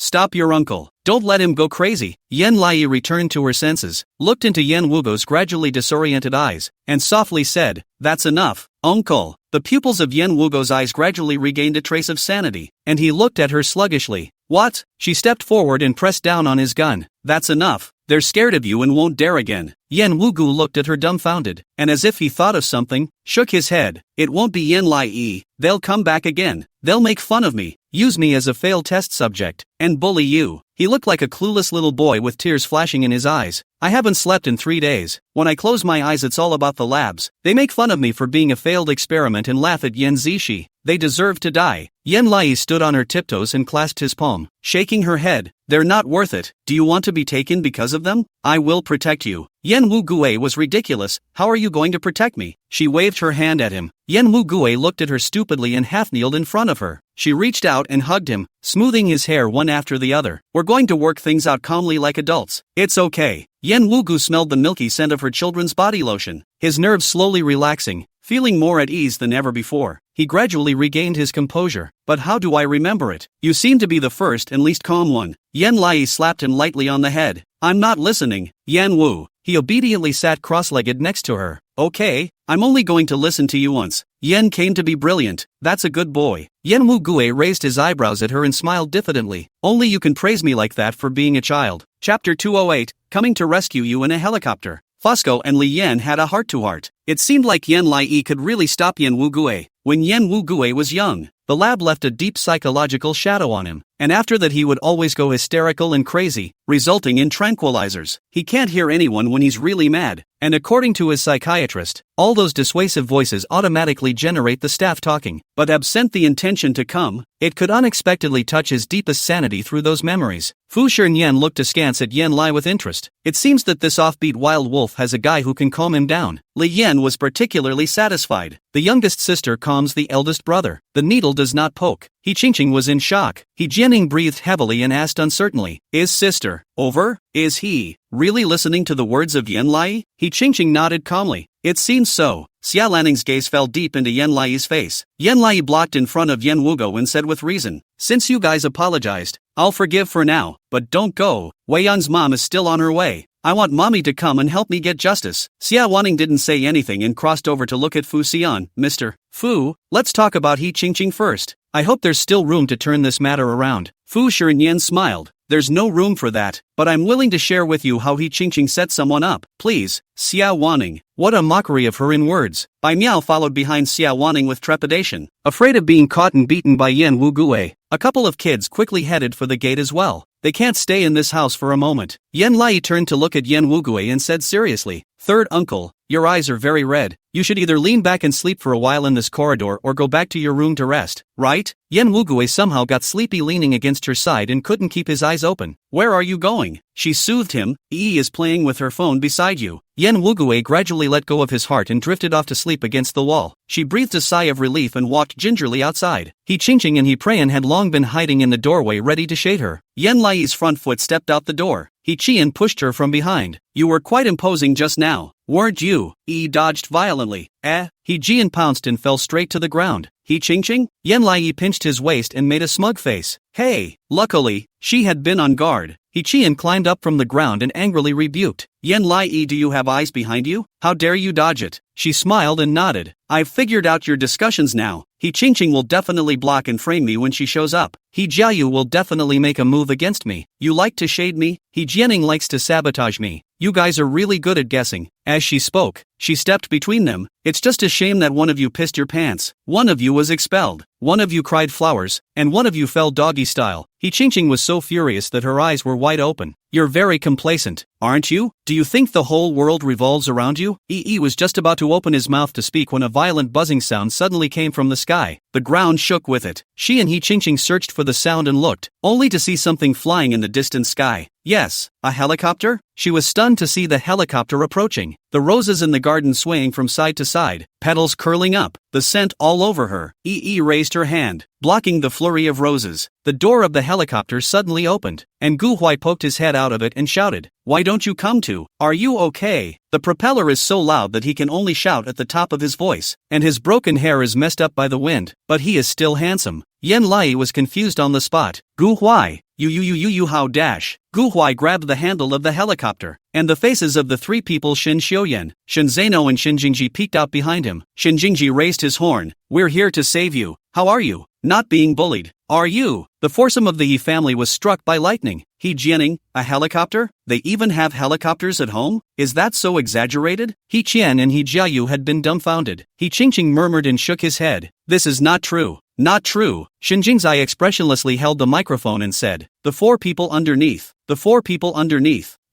Stop your uncle. Don't let him go crazy." Yan Lai returned to her senses, looked into Yan Wugo's gradually disoriented eyes, and softly said, "That's enough, uncle." The pupils of Yan Wugo's eyes gradually regained a trace of sanity, and he looked at her sluggishly. "What?" She stepped forward and pressed down on his gun. "That's enough. They're scared of you and won't dare again." Yan Wugu looked at her dumbfounded, and as if he thought of something, shook his head. "It won't be Yan Lai. They'll come back again. They'll make fun of me, use me as a failed test subject, and bully you." He looked like a clueless little boy with tears flashing in his eyes. "I haven't slept in 3 days. When I close my eyes it's all about the labs. They make fun of me for being a failed experiment and laugh at Yan Zishi. They deserve to die." Yan Lai stood on her tiptoes and clasped his palm, shaking her head. "They're not worth it. Do you want to be taken because of them? I will protect you." Yan Wu Gue was ridiculous. "How are you going to protect me?" She waved her hand at him. Yan Wu Gue looked at her stupidly and half-kneeled in front of her. She reached out and hugged him, smoothing his hair one after the other. "We're going to work things out calmly like adults. It's okay." Yan Wu Gu smelled the milky scent of her children's body lotion, his nerves slowly relaxing, feeling more at ease than ever before. He gradually regained his composure. "But how do I remember it? You seem to be the first and least calm one." Yan Lai slapped him lightly on the head. "I'm not listening, Yan Wu." He obediently sat cross-legged next to her. "Okay, I'm only going to listen to you once." Yan came to be brilliant. "That's a good boy." Yan Wu Gue raised his eyebrows at her and smiled diffidently. "Only you can praise me like that for being a child." Chapter 208, Coming to Rescue You in a Helicopter. Fosco and Li Yan had a heart-to-heart. It seemed like Yan Lai could really stop Yan Wu Gue. When Yan Wu Gue was young, the lab left a deep psychological shadow on him, and after that he would always go hysterical and crazy, resulting in tranquilizers. He can't hear anyone when he's really mad, and according to his psychiatrist, all those dissuasive voices automatically generate the staff talking. But absent the intention to come, it could unexpectedly touch his deepest sanity through those memories. Fu Shiren looked askance at Yan Lai with interest. It seems that this offbeat wild wolf has a guy who can calm him down. Li Yan was particularly satisfied. The youngest sister calms the eldest brother. The needle does not poke. He Qingqing was in shock. He Jianing breathed heavily and asked uncertainly, "Is sister over? Is he really listening to the words of Yan Lai?" He Qingqing nodded calmly. "It seems so." Xia Lanning's gaze fell deep into Yan Lai's face. Yan Lai blocked in front of Yan Wugo and said with reason, "Since you guys apologized, I'll forgive for now, but don't go. Wei Yan's mom is still on her way. I want mommy to come and help me get justice." Xia Wanning didn't say anything and crossed over to look at Fu Xian. "Mr. Fu, let's talk about He Qingqing first. I hope there's still room to turn this matter around." Fu Shiren smiled. "There's no room for that, but I'm willing to share with you how He Qingqing set someone up." "Please." Xia Wanning. What a mockery of her in words. Bai Miao followed behind Xia Wanning with trepidation, afraid of being caught and beaten by Yan Wu Gue. A couple of kids quickly headed for the gate as well. "They can't stay in this house for a moment." Yan Lai turned to look at Yan Wu Gue and said seriously, "Third uncle, your eyes are very red. You should either lean back and sleep for a while in this corridor or go back to your room to rest, right? Yen Wugui somehow got sleepy leaning against her side and couldn't keep his eyes open. Where are you going? She soothed him. Yi is playing with her phone beside you. Yen Wugui gradually let go of his heart and drifted off to sleep against the wall. She breathed a sigh of relief and walked gingerly outside. He Qingqing and He Prayan had long been hiding in the doorway ready to shade her. Yen Lai's front foot stepped out the door. He Qian pushed her from behind. You were quite imposing just now, weren't you? Yi dodged violently. He Jian pounced and fell straight to the ground. He Qingqing? Yen Lai pinched his waist and made a smug face. Hey! Luckily, she had been on guard. He Qian climbed up from the ground and angrily rebuked. Yen Lai, do you have eyes behind you? How dare you dodge it? She smiled and nodded. I've figured out your discussions now. He Qingqing will definitely block and frame me when she shows up. He Jiayu will definitely make a move against me. You like to shade me? He Jianing likes to sabotage me. You guys are really good at guessing. As she spoke, she stepped between them. It's just a shame that one of you pissed your pants. One of you was expelled. One of you cried flowers, and one of you fell doggy style. He Qingqing was so furious that her eyes were wide open. You're very complacent, aren't you? Do you think the whole world revolves around you? Yi was just about to open his mouth to speak when a violent buzzing sound suddenly came from the sky. The ground shook with it. She and He Qingqing searched for the sound and looked, only to see something flying in the distant sky. Yes, a helicopter? She was stunned to see the helicopter approaching. The roses in the garden swaying from side to side, petals curling up, the scent all over her. Yi raised her hand, blocking the flurry of roses. The door of the helicopter suddenly opened, and Gu Huai poked his head out of it and shouted, "Why don't you come to? Are you okay?" The propeller is so loud that he can only shout at the top of his voice, and his broken hair is messed up by the wind, but he is still handsome. Yen Lai was confused on the spot. Gu Huai, you how dash. Gu Huai grabbed the handle of the helicopter, and the faces of the three people Shin Xiuyan, Shin Zeno and Shin Jingji peeked out behind him. Shin Jingji raised his horn. We're here to save you. How are you? Not being bullied, are you? The foursome of the Yi family was struck by lightning. He Jianing, a helicopter? They even have helicopters at home? Is that so exaggerated? He Qian and He Jiayu had been dumbfounded. He Qingqing murmured and shook his head. This is not true. Not true. Shin Jingzai expressionlessly held the microphone and said, The four people underneath.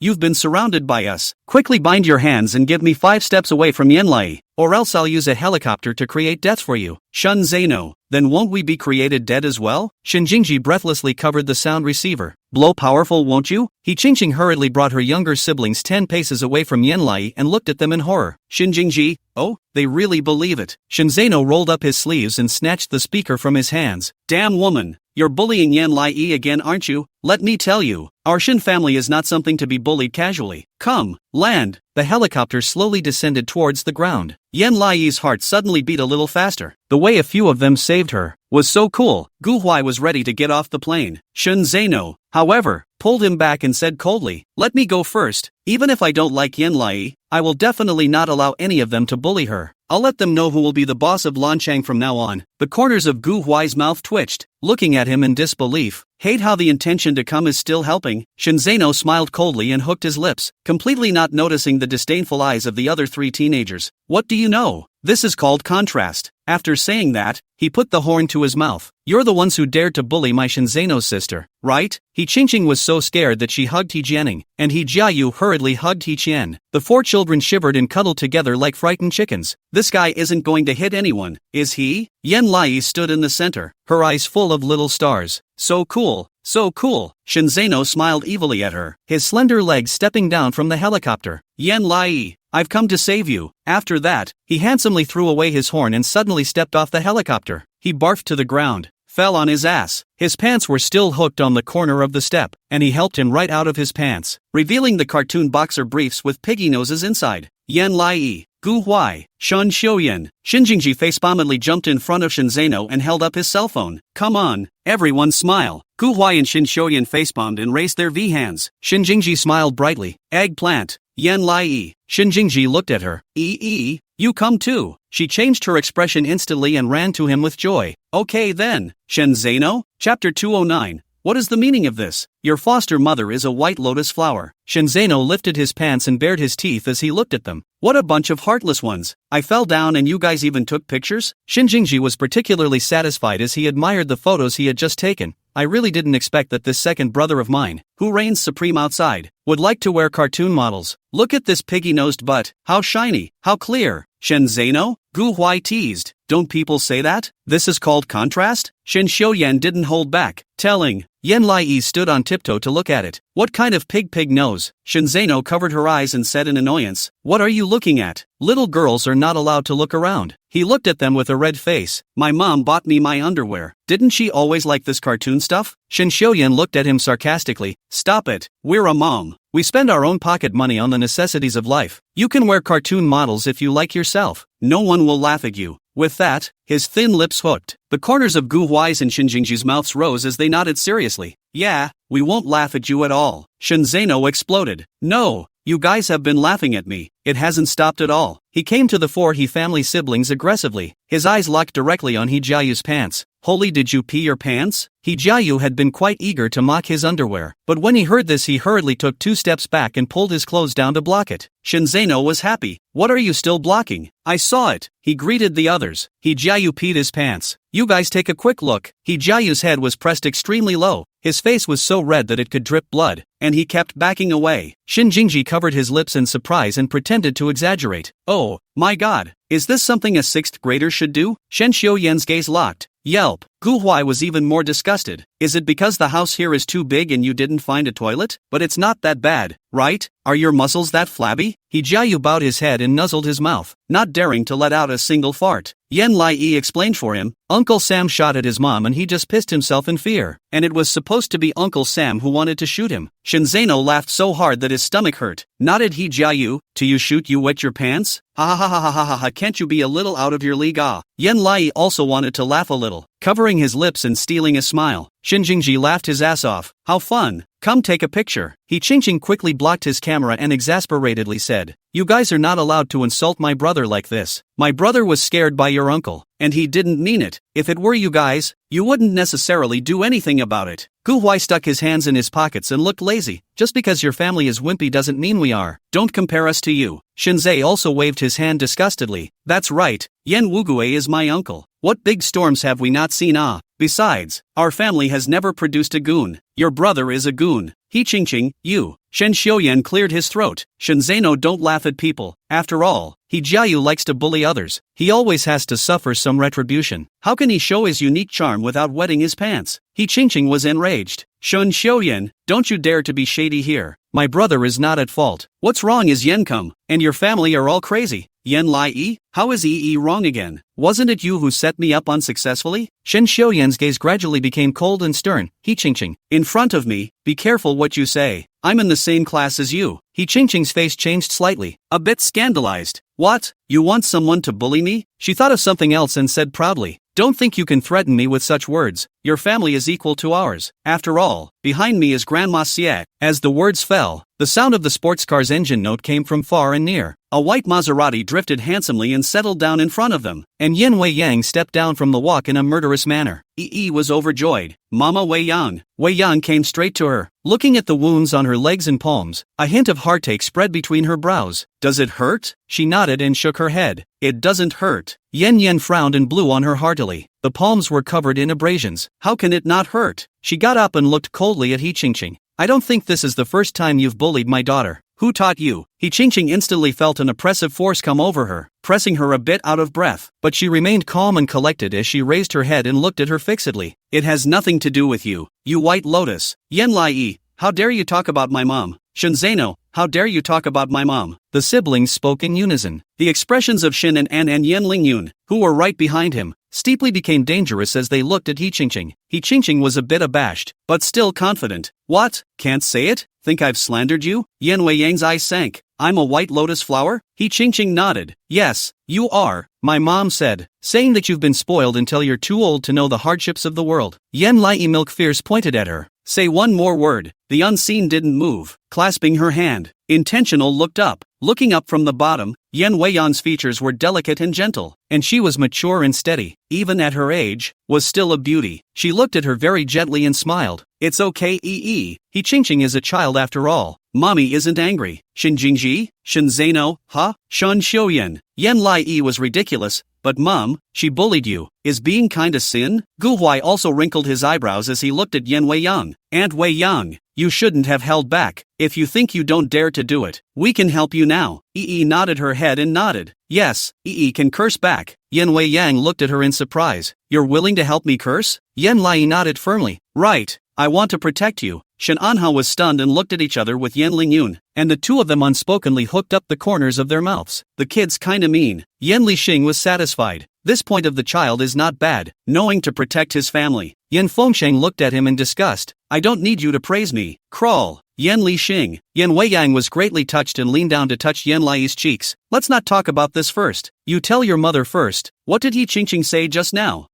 You've been surrounded by us. Quickly bind your hands and give me 5 steps away from Yenlai, or else I'll use a helicopter to create death for you. Shun Zeno, then won't we be created dead as well? Shin Jingji breathlessly covered the sound receiver. Blow powerful, won't you? He Qingqing hurriedly brought her younger siblings 10 paces away from Yenlai and looked at them in horror. Shin Jingji, oh, they really believe it. Shin Zeno rolled up his sleeves and snatched the speaker from his hands. Damn woman. You're bullying Yan Lai again, aren't you? Let me tell you, our Shin family is not something to be bullied casually. Come, land. The helicopter slowly descended towards the ground. Yan Lai's heart suddenly beat a little faster. The way a few of them saved her was so cool. Gu Huai was ready to get off the plane. Shun Zeno, however, pulled him back and said coldly, Let me go first. Even if I don't like Yan Lai, I will definitely not allow any of them to bully her. I'll let them know who will be the boss of Lanchang from now on. The corners of Gu Huai's mouth twitched, looking at him in disbelief. Hate how the intention to come is still helping. Shin Zeno smiled coldly and hooked his lips, completely not noticing the disdainful eyes of the other 3 teenagers. What do you know? This is called contrast. After saying that, he put the horn to his mouth. You're the ones who dared to bully my Shin Zeno's sister, right? He Qingqing was so scared that she hugged He Jianing, and He Jiayu hurriedly hugged He Qian. The 4 children shivered and cuddled together like frightened chickens. This guy isn't going to hit anyone, is he? Yan Lai stood in the center, her eyes full of little stars. So cool. So cool. Shin Zeno smiled evilly at her, his slender legs stepping down from the helicopter. Yan Lai, I've come to save you. After that, he handsomely threw away his horn and suddenly stepped off the helicopter. He barfed to the ground, fell on his ass. His pants were still hooked on the corner of the step, and he helped him right out of his pants, revealing the cartoon boxer briefs with piggy noses inside. Yan Lai, Gu Huai, Shun Xiuyan, Shin Jingji facepalmedly jumped in front of Shin Zeno and held up his cell phone. Come on, everyone smile. Gu Huai and Shin Xiuyan facepalmed and raised their V hands. Shin Jingji smiled brightly. Eggplant. Yan Lai. Shin Jingji looked at her. You come too. She changed her expression instantly and ran to him with joy. Okay then. Shin Zeno? Chapter 209. What is the meaning of this? Your foster mother is a white lotus flower. Shin Zeno lifted his pants and bared his teeth as he looked at them. What a bunch of heartless ones. I fell down and you guys even took pictures? Shin Jingji was particularly satisfied as he admired the photos he had just taken. I really didn't expect that this second brother of mine, who reigns supreme outside, would like to wear cartoon models. Look at this piggy-nosed butt, how shiny, how clear. Shen Zeno? Gu Huai teased. Don't people say that? This is called contrast? Shen Xiuyan didn't hold back, telling. Yan Lai stood on tiptoe to look at it. What kind of pig nose? Shen Zeno covered her eyes and said in annoyance, what are you looking at? Little girls are not allowed to look around. He looked at them with a red face. My mom bought me my underwear. Didn't she always like this cartoon stuff? Shen Xiuyan looked at him sarcastically. Stop it. We're a mom. We spend our own pocket money on the necessities of life. You can wear cartoon models if you like yourself. No one will laugh at you. With that, his thin lips hooked. The corners of Gu Huai's and Shen Jingji's mouths rose as they nodded seriously. Yeah, we won't laugh at you at all. Shen Zeno exploded. No, you guys have been laughing at me. It hasn't stopped at all. He came to the four He family siblings aggressively. His eyes locked directly on He Jiayu's pants. Holy, did you pee your pants? He Jiayu had been quite eager to mock his underwear, but when he heard this he hurriedly took 2 steps back and pulled his clothes down to block it. Shen Zeno was happy. What are you still blocking? I saw it. He greeted the others. He Jiayu peed his pants. You guys take a quick look. He Jiayu's head was pressed extremely low. His face was so red that it could drip blood, and he kept backing away. Shen Jingji covered his lips in surprise and pretended to exaggerate. Oh, my god, is this something a 6th grader should do? Shen Xiuyan's gaze locked. Yelp. Gu Huai was even more disgusted. Is it because the house here is too big and you didn't find a toilet? But it's not that bad, right? Are your muscles that flabby? He Jiayu bowed his head and nuzzled his mouth, not daring to let out a single fart. Yan Lai explained for him. Uncle Sam shot at his mom and he just pissed himself in fear. And it was supposed to be Uncle Sam who wanted to shoot him. Shen Zeno laughed so hard that his stomach hurt. Nodded He Jiayu. To you shoot you wet your pants? Ha ha ha ha ha ha ha, can't you be a little out of your league? Ah. Yan Lai also wanted to laugh a little, covering his lips and stealing a smile. Shen Jingji laughed his ass off. How fun. Come take a picture. He Qingqing quickly blocked his camera and exasperatedly said, you guys are not allowed to insult my brother like this. My brother was scared by your uncle, and he didn't mean it. If it were you guys, you wouldn't necessarily do anything about it. Gu Huai stuck his hands in his pockets and looked lazy. Just because your family is wimpy doesn't mean we are. Don't compare us to you. Shinzei also waved his hand disgustedly. That's right, Yen Wugue is my uncle. What big storms have we not seen? Ah. Besides, our family has never produced a goon. Your brother is a goon. He Qingqing, you. Shen Xiuyan cleared his throat. Shen Zeno, don't laugh at people. After all, He Jiayu likes to bully others. He always has to suffer some retribution. How can he show his unique charm without wetting his pants? He Qingqing was enraged. Shen Xiuyan, don't you dare to be shady here. My brother is not at fault. What's wrong is Yencum, and your family are all crazy. Yan Lai? How is Yi wrong again? Wasn't it you who set me up unsuccessfully? Shen Xiuyan's gaze gradually became cold and stern. He Qingqing, in front of me, be careful what you say. I'm in the same class as you. He Qingqing's face changed slightly, a bit scandalized. What? You want someone to bully me? She thought of something else and said proudly, don't think you can threaten me with such words. Your family is equal to ours. After all, behind me is Grandma Xie. As the words fell, the sound of the sports car's engine note came from far and near. A white Maserati drifted handsomely and settled down in front of them, and Yin Wei Yang stepped down from the walk in a murderous manner. Yi was overjoyed. Mama Wei Yang. Wei Yang came straight to her. Looking at the wounds on her legs and palms, a hint of heartache spread between her brows. Does it hurt? She nodded and shook her head. It doesn't hurt. Yen frowned and blew on her heartily. The palms were covered in abrasions. How can it not hurt? She got up and looked coldly at He Qingqing. I don't think this is the first time you've bullied my daughter. Who taught you? He Qingqing instantly felt an oppressive force come over her, pressing her a bit out of breath, but she remained calm and collected as she raised her head and looked at her fixedly. It has nothing to do with you, you white lotus. Yan Lai, how dare you talk about my mom? Shen Zeno, how dare you talk about my mom? The siblings spoke in unison. The expressions of Shin and An and Yen Lingyun, who were right behind him, steeply became dangerous as they looked at He Qingqing. He Qingqing was a bit abashed, but still confident. What? Can't say it? Think I've slandered you? Yan Wei Yang's eyes sank. I'm a white lotus flower? He Qingqing nodded. Yes, you are, my mom said, saying that you've been spoiled until you're too old to know the hardships of the world. Yan Lai Milk Fierce pointed at her. Say one more word. The unseen didn't move, clasping her hand. Intentional looked up. Looking up from the bottom, Yan Weiyan's features were delicate and gentle, and she was mature and steady. Even at her age, was still a beauty. She looked at her very gently and smiled. It's okay, He Qingqing is a child after all. Mommy isn't angry. Shin Jingji? Shin Zeno? Huh? Shun Xiuyan. Yan Lai was ridiculous, but Mom, she bullied you. Is being kind a sin? Gu Huai also wrinkled his eyebrows as he looked at Yan Wei Yang. Aunt Wei Yang, you shouldn't have held back. If you think you don't dare to do it, we can help you now. Nodded her head and nodded. Yes, can curse back. Yan Wei Yang looked at her in surprise. You're willing to help me curse? Yan Lai nodded firmly. Right. I want to protect you. Shen Anha was stunned and looked at each other with Yan Lingyun, and the two of them unspokenly hooked up the corners of their mouths. The kid's kinda mean. Yan Lixing was satisfied. This point of the child is not bad, knowing to protect his family. Yan Fengsheng looked at him in disgust. I don't need you to praise me. Crawl. Yan Lixing. Yan Weiyang was greatly touched and leaned down to touch Yan Lai's cheeks. Let's not talk about this first. You tell your mother first. What did Yi Qingqing say just now?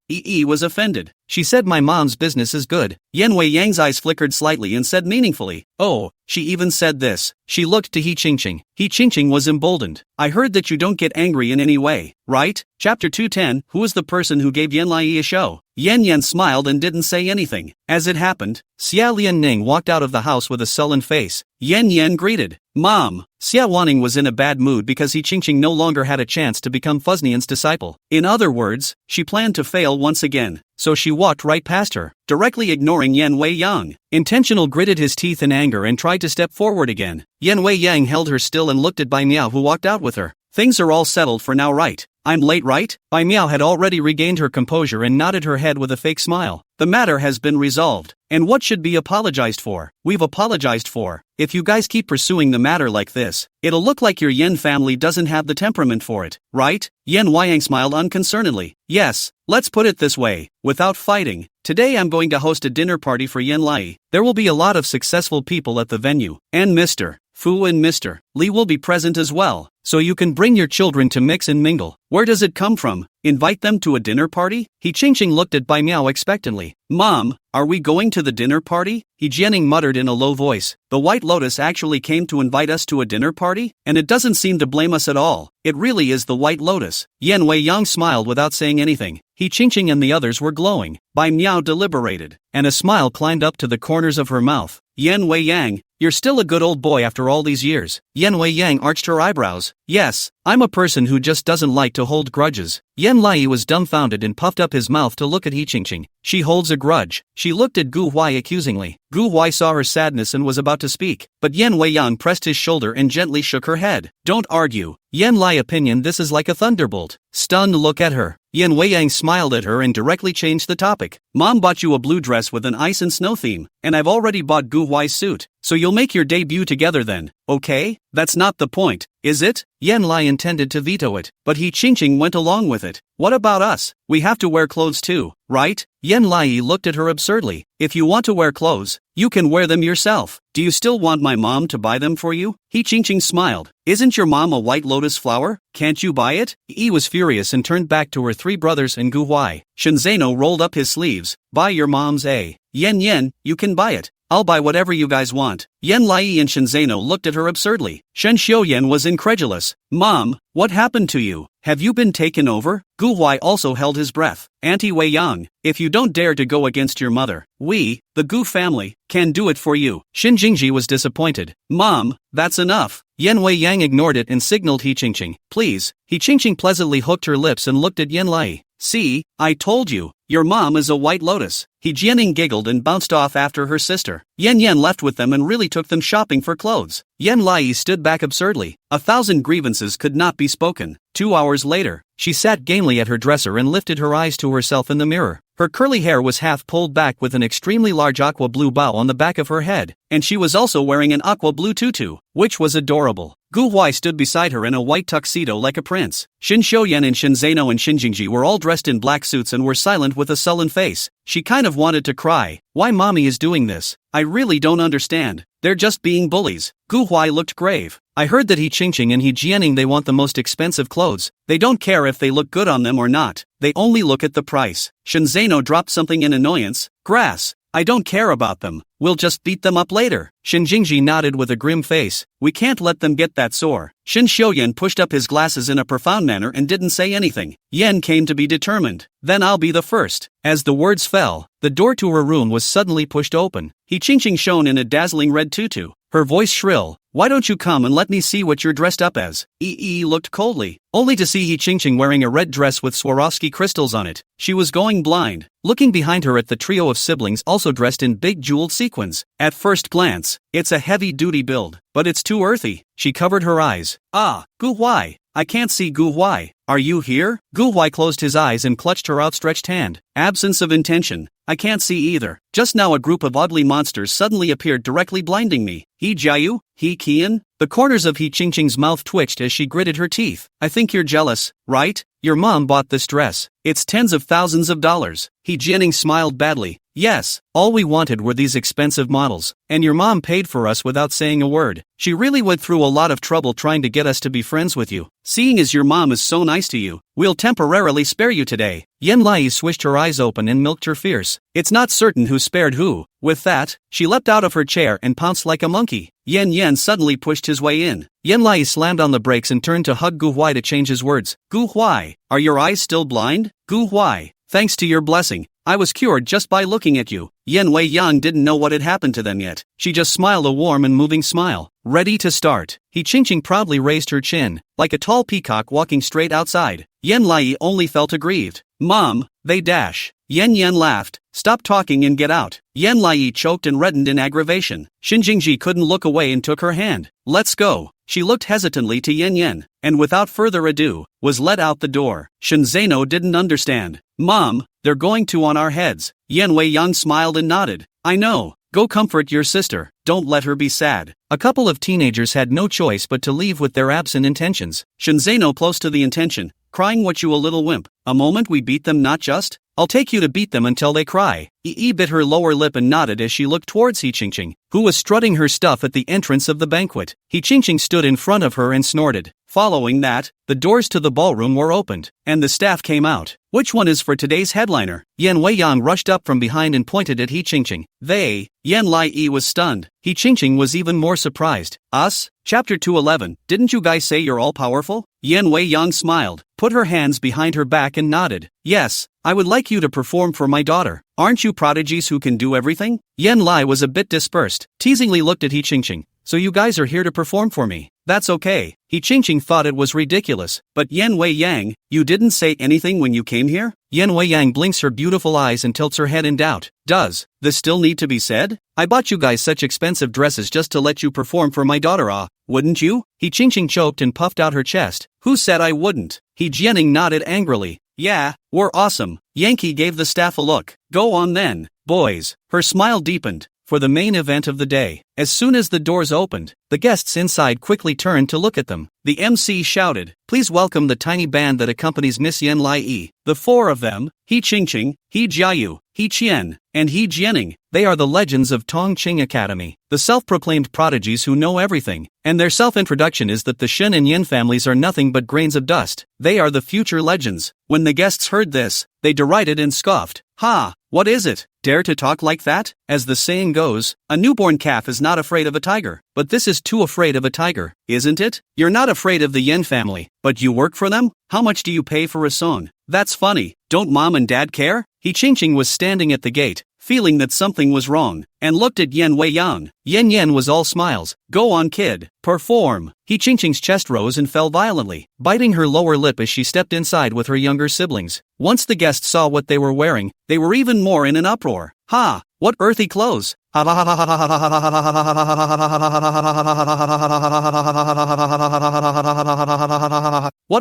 Was offended. She said my mom's business is good. Yan Weiyang's eyes flickered slightly and said meaningfully, oh, she even said this. She looked to Yi Qingqing. Yi Qingqing was emboldened. I heard that you don't get angry in any way, right? Chapter 210, who is the person who gave Yan Lai a show? Yan smiled and didn't say anything. As it happened, Xia Lianning walked out of the house with a sullen face. Yan greeted. Mom. Xia Wanning was in a bad mood because Yi Qingqing no longer had a chance to become Fuznian's disciple. In other words, she planned to fail once again, so she walked right past her, directly ignoring Yan Wei Yang. Intentional gritted his teeth in anger and tried to step forward again. Yan Wei Yang held her still and looked at Bai Miao, who walked out with her. Things are all settled for now, right? I'm late, right? Bai Miao had already regained her composure and nodded her head with a fake smile. The matter has been resolved. And what should be apologized for? We've apologized for. If you guys keep pursuing the matter like this, it'll look like your Yen family doesn't have the temperament for it, right? Yan Weiyang smiled unconcernedly. Yes, let's put it this way, without fighting. Today I'm going to host a dinner party for Yan Lai. There will be a lot of successful people at the venue, and Mr. Fu and Mr. Li will be present as well, so you can bring your children to mix and mingle. Where does it come from? Invite them to a dinner party? He Qingqing looked at Bai Miao expectantly. Mom, are we going to the dinner party? He Jianing muttered in a low voice. The White Lotus actually came to invite us to a dinner party? And it doesn't seem to blame us at all. It really is the White Lotus. Yan Wei Yang smiled without saying anything. He Qingqing and the others were glowing. Bai Miao deliberated, and a smile climbed up to the corners of her mouth. Yan Wei Yang, you're still a good old boy after all these years. Yan Wei Yang arched her eyebrows. Yes, I'm a person who just doesn't like to hold grudges. Yan Lai was dumbfounded and puffed up his mouth to look at Yi Qingqing. She holds a grudge. She looked at Gu Huai accusingly. Gu Huai saw her sadness and was about to speak, but Yan Wei Yang pressed his shoulder and gently shook her head. Don't argue. Yan Lai opinion, this is like a thunderbolt. Stunned look at her. Yan Wei Yang smiled at her and directly changed the topic. Mom bought you a blue dress with an ice and snow theme, and I've already bought Gu Huai's suit, so you'll make your debut together then, okay? That's not the point, is it? Yan Lai intended to veto it, but Yi Qingqing went along with it. What about us? We have to wear clothes too, right? Yan Lai looked at her absurdly. If you want to wear clothes, you can wear them yourself. Do you still want my mom to buy them for you? Yi Qingqing smiled. Isn't your mom a white lotus flower? Can't you buy it? Yi was furious and turned back to her three brothers and Gu Huai. Shenzeno rolled up his sleeves. Buy your mom's a. Yen, you can buy it. I'll buy whatever you guys want. Yan Lai and Shenzeno looked at her absurdly. Shen Xiuyan was incredulous. Mom, what happened to you? Have you been taken over? Gu Huai also held his breath. Auntie Wei Yang, if you don't dare to go against your mother, we, the Gu family, can do it for you. Xin Jingji was disappointed. Mom, that's enough. Yan Wei Yang ignored it and signaled Yi Qingqing. Please. Yi Qingqing pleasantly hooked her lips and looked at Yan Lai. See, I told you, your mom is a white lotus. He Jianing giggled and bounced off after her sister. Yan left with them and really took them shopping for clothes. Yan Lai stood back absurdly. 1,000 grievances could not be spoken. 2 hours later, she sat gamely at her dresser and lifted her eyes to herself in the mirror. Her curly hair was half pulled back with an extremely large aqua blue bow on the back of her head, and she was also wearing an aqua blue tutu, which was adorable. Gu Huai stood beside her in a white tuxedo like a prince. Shin Xiuyan and Shin Zeno and Shin Jingji were all dressed in black suits and were silent with a sullen face. She kind of wanted to cry. Why mommy is doing this? I really don't understand. They're just being bullies. Gu Huai looked grave. I heard that Yi Qingqing and Yi Jianing they want the most expensive clothes. They don't care if they look good on them or not. They only look at the price. Shin Zeno dropped something in annoyance. Grass. I don't care about them. We'll just beat them up later. Shin Jingji nodded with a grim face. We can't let them get that sore. Shin Xiuyan pushed up his glasses in a profound manner and didn't say anything. Yen came to be determined. Then I'll be the first. As the words fell, the door to her room was suddenly pushed open. Yi Qingqing shone in a dazzling red tutu. her voice shrill. Why don't you come and let me see what you're dressed up as? Yi looked coldly, only to see He Qingqing wearing a red dress with Swarovski crystals on it. She was going blind, looking behind her at the trio of siblings also dressed in big jeweled sequins. At first glance, it's a heavy-duty build, but it's too earthy. She covered her eyes. Ah, Gu Huai. I can't see Gu Huai. Are you here? Gu Huai closed his eyes and clutched her outstretched hand. Absence of intention. I can't see either. Just now a group of ugly monsters suddenly appeared directly blinding me. He Jiayu? He Qian? The corners of He Qingqing's mouth twitched as she gritted her teeth. I think you're jealous, right? Your mom bought this dress. It's tens of thousands of dollars. He Jianing smiled badly. Yes, all we wanted were these expensive models, and your mom paid for us without saying a word. She really went through a lot of trouble trying to get us to be friends with you. Seeing as your mom is so nice to you, we'll temporarily spare you today. Yan Lai swished her eyes open and milked her fierce. It's not certain who spared who. With that, she leapt out of her chair and pounced like a monkey. Yan suddenly pushed his way in. Yan Lai slammed on the brakes and turned to hug Gu Huai to change his words. Gu Huai, are your eyes still blind? Gu Huai, thanks to your blessing, I was cured just by looking at you. Yan Wei Yang didn't know what had happened to them yet. She just smiled a warm and moving smile. Ready to start. He Qingqing proudly raised her chin, like a tall peacock walking straight outside. Yan Lai only felt aggrieved. Mom, they dash. Yan laughed. Stop talking and get out. Yan Lai choked and reddened in aggravation. Xin Jingji couldn't look away and took her hand. Let's go. She looked hesitantly to Yan, and without further ado, was led out the door. Shen Zeno didn't understand. Mom, they're going to on our heads. Yan Wei Yang smiled and nodded. I know. Go comfort your sister. Don't let her be sad. A couple of teenagers had no choice but to leave with their absent intentions. Shen Zeno close to the intention, crying what you a little wimp. A moment we beat them not just? I'll take you to beat them until they cry. Yi bit her lower lip and nodded as she looked towards He Qingqing, who was strutting her stuff at the entrance of the banquet. He Qingqing stood in front of her and snorted. Following that, the doors to the ballroom were opened, and the staff came out. Which one is for today's headliner? Yan Wei Yang rushed up from behind and pointed at He Qingqing. They. Yan Lai was stunned. He Qingqing was even more surprised. Us? Chapter 211. Didn't you guys say you're all powerful? Yan Wei Yang smiled, put her hands behind her back and nodded. Yes, I would like you to perform for my daughter. Aren't you prodigies who can do everything? Yan Lai was a bit dispersed, teasingly looked at He Qingqing. So you guys are here to perform for me. That's okay. He Qingqing thought it was ridiculous, but Yan Wei Yang, you didn't say anything when you came here? Yan Wei Yang blinks her beautiful eyes and tilts her head in doubt. Does this still need to be said? I bought you guys such expensive dresses just to let you perform for my daughter, wouldn't you? He Qingqing choked and puffed out her chest. Who said I wouldn't? He Jianing nodded angrily. Yeah, we're awesome. Yankee gave the staff a look. Go on then, boys. Her smile deepened. For the main event of the day. As soon as the doors opened, the guests inside quickly turned to look at them. The MC shouted, please welcome the tiny band that accompanies Miss Yan Lai. The four of them, He Qingqing, He Jiayu, He Qian, and He Jianing. They are the legends of Tongqing Academy, the self-proclaimed prodigies who know everything, and their self-introduction is that the Shen and Yin families are nothing but grains of dust. They are the future legends. When the guests heard this, they derided and scoffed. Ha! What is it? Dare to talk like that? As the saying goes, a newborn calf is not afraid of a tiger. But this is too afraid of a tiger, isn't it? You're not afraid of the Yin family, but you work for them? How much do you pay for a song? That's funny. Don't mom and dad care? He Qingqing was standing at the gate, feeling that something was wrong, and looked at Yan Wei Yang. Yan was all smiles. Go on, kid. Perform. He Qingqing's chest rose and fell violently, biting her lower lip as she stepped inside with her younger siblings. Once the guests saw what they were wearing, they were even more in an uproar. Ha! What earthy clothes! What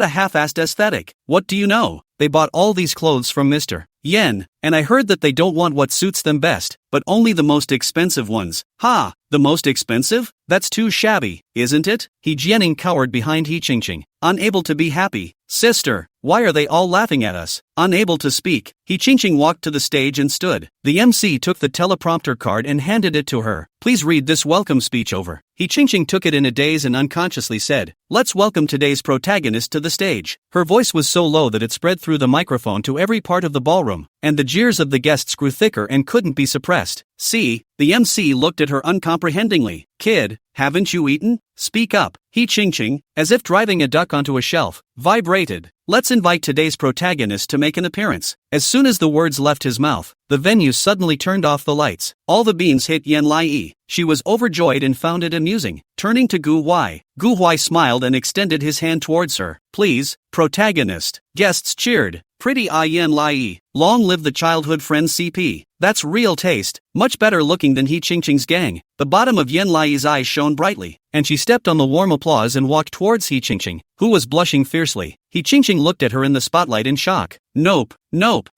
a half-assed aesthetic. What do you know? They bought all these clothes from Mr. Yen, and I heard that they don't want what suits them best, but only the most expensive ones. Ha! The most expensive? That's too shabby, isn't it? He Jianing cowered behind He Qingqing, unable to be happy. Sister, why are they all laughing at us? Unable to speak, He Qingqing walked to the stage and stood. The MC took the teleprompter card and handed it to her. Please read this welcome speech over. He Qingqing took it in a daze and unconsciously said, let's welcome today's protagonist to the stage. Her voice was so low that it spread through the microphone to every part of the ballroom, and the jeers of the guests grew thicker and couldn't be suppressed. See, the MC looked at her uncomprehendingly. Kid, haven't you eaten? speak up. He Ching, as if driving a duck onto a shelf, vibrated. Let's invite today's protagonist to make an appearance. As soon as the words left his mouth, the venue suddenly turned off the lights. All the beams hit Yen Lai. She was overjoyed and found it amusing. Turning to Gu Huai smiled and extended his hand towards her. Please, protagonist. Guests cheered. Pretty Yen Lai. Long live the childhood friend CP. That's real taste. Much better looking than He Ching's gang. The bottom of Yen Lai's eyes shone brightly, and she stepped on the warm applause and walked towards He Ching, who was blushing fiercely. He Ching looked at her in the spotlight in shock. Nope.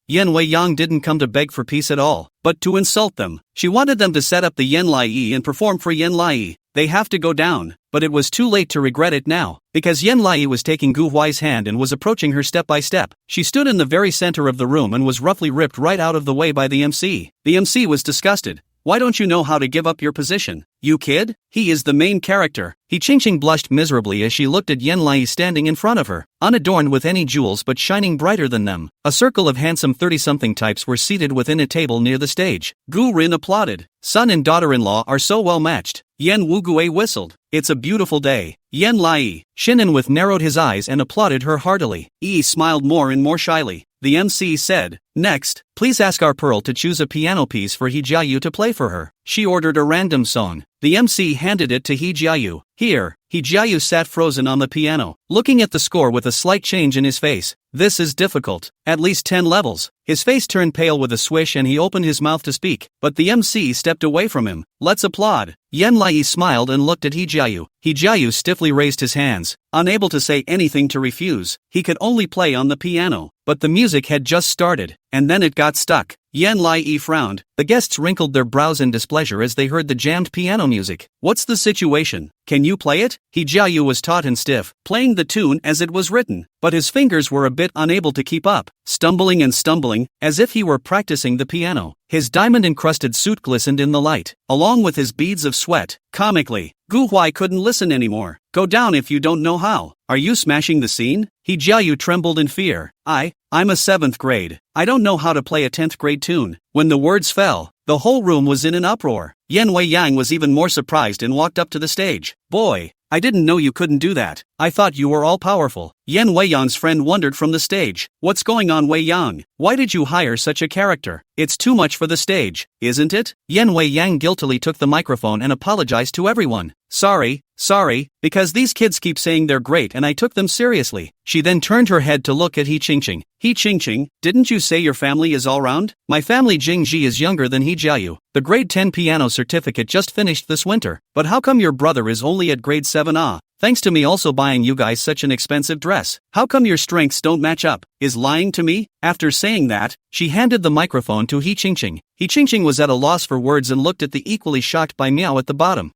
Yen Wei Yang didn't come to beg for peace at all, but to insult them. She wanted them to set up the Yen Lai and perform for Yen Lai. They have to go down, but it was too late to regret it now, because Yen Lai was taking Gu Huai's hand and was approaching her step by step. She stood in the very center of the room and was roughly ripped right out of the way by the MC. The MC was disgusted. Why don't you know how to give up your position? You kid? He is the main character. He Ching blushed miserably as she looked at Yen Lai standing in front of her, unadorned with any jewels but shining brighter than them. A circle of handsome 30-something types were seated within a table near the stage. Gu Rin applauded. Son and daughter-in-law are so well matched. Yen Wugue whistled. It's a beautiful day. Yen Lai. Shinan with narrowed his eyes and applauded her heartily. Yi smiled more and more shyly. The MC said, next, please ask our Pearl to choose a piano piece for He Jiayu to play for her. She ordered a random song. The MC handed it to He Jiayu. Here, He Jiayu sat frozen on the piano, looking at the score with a slight change in his face. This is difficult. At least 10 levels. His face turned pale with a swish and he opened his mouth to speak, but the MC stepped away from him. Let's applaud. Yen Lai smiled and looked at He Jiayu. He Jiayu stiffly raised his hands, unable to say anything to refuse. He could only play on the piano, but the music had just started, and then it got stuck. Yen Lai frowned. The guests wrinkled their brows in displeasure as they heard the jammed piano music. What's the situation? Can you play it? He Jiayu was taut and stiff, playing the tune as it was written, but his fingers were a bit unable to keep up, stumbling, as if he were practicing the piano. His diamond-encrusted suit glistened in the light, along with his beads of sweat. Comically, Gu Huai couldn't listen anymore. Go down if you don't know how. Are you smashing the scene? He Jiayu trembled in fear. I'm a 7th grade. I don't know how to play a 10th grade tune. When the words fell, the whole room was in an uproar. Yen Wei Yang was even more surprised and walked up to the stage. Boy, I didn't know you couldn't do that. I thought you were all powerful. Yen Wei Yang's friend wondered from the stage. What's going on, Wei Yang? Why did you hire such a character? It's too much for the stage, isn't it? Yen Wei Yang guiltily took the microphone and apologized to everyone. Sorry, because these kids keep saying they're great and I took them seriously. She then turned her head to look at He Ching. He Ching, didn't you say your family is all round? My family Jingji is younger than He Jiayu. The grade 10 piano certificate just finished this winter. But how come your brother is only at grade 7? Thanks to me also buying you guys such an expensive dress. How come your strengths don't match up? Is lying to me? After saying that, she handed the microphone to He Ching. He Ching was at a loss for words and looked at the equally shocked Bai Miao at the bottom.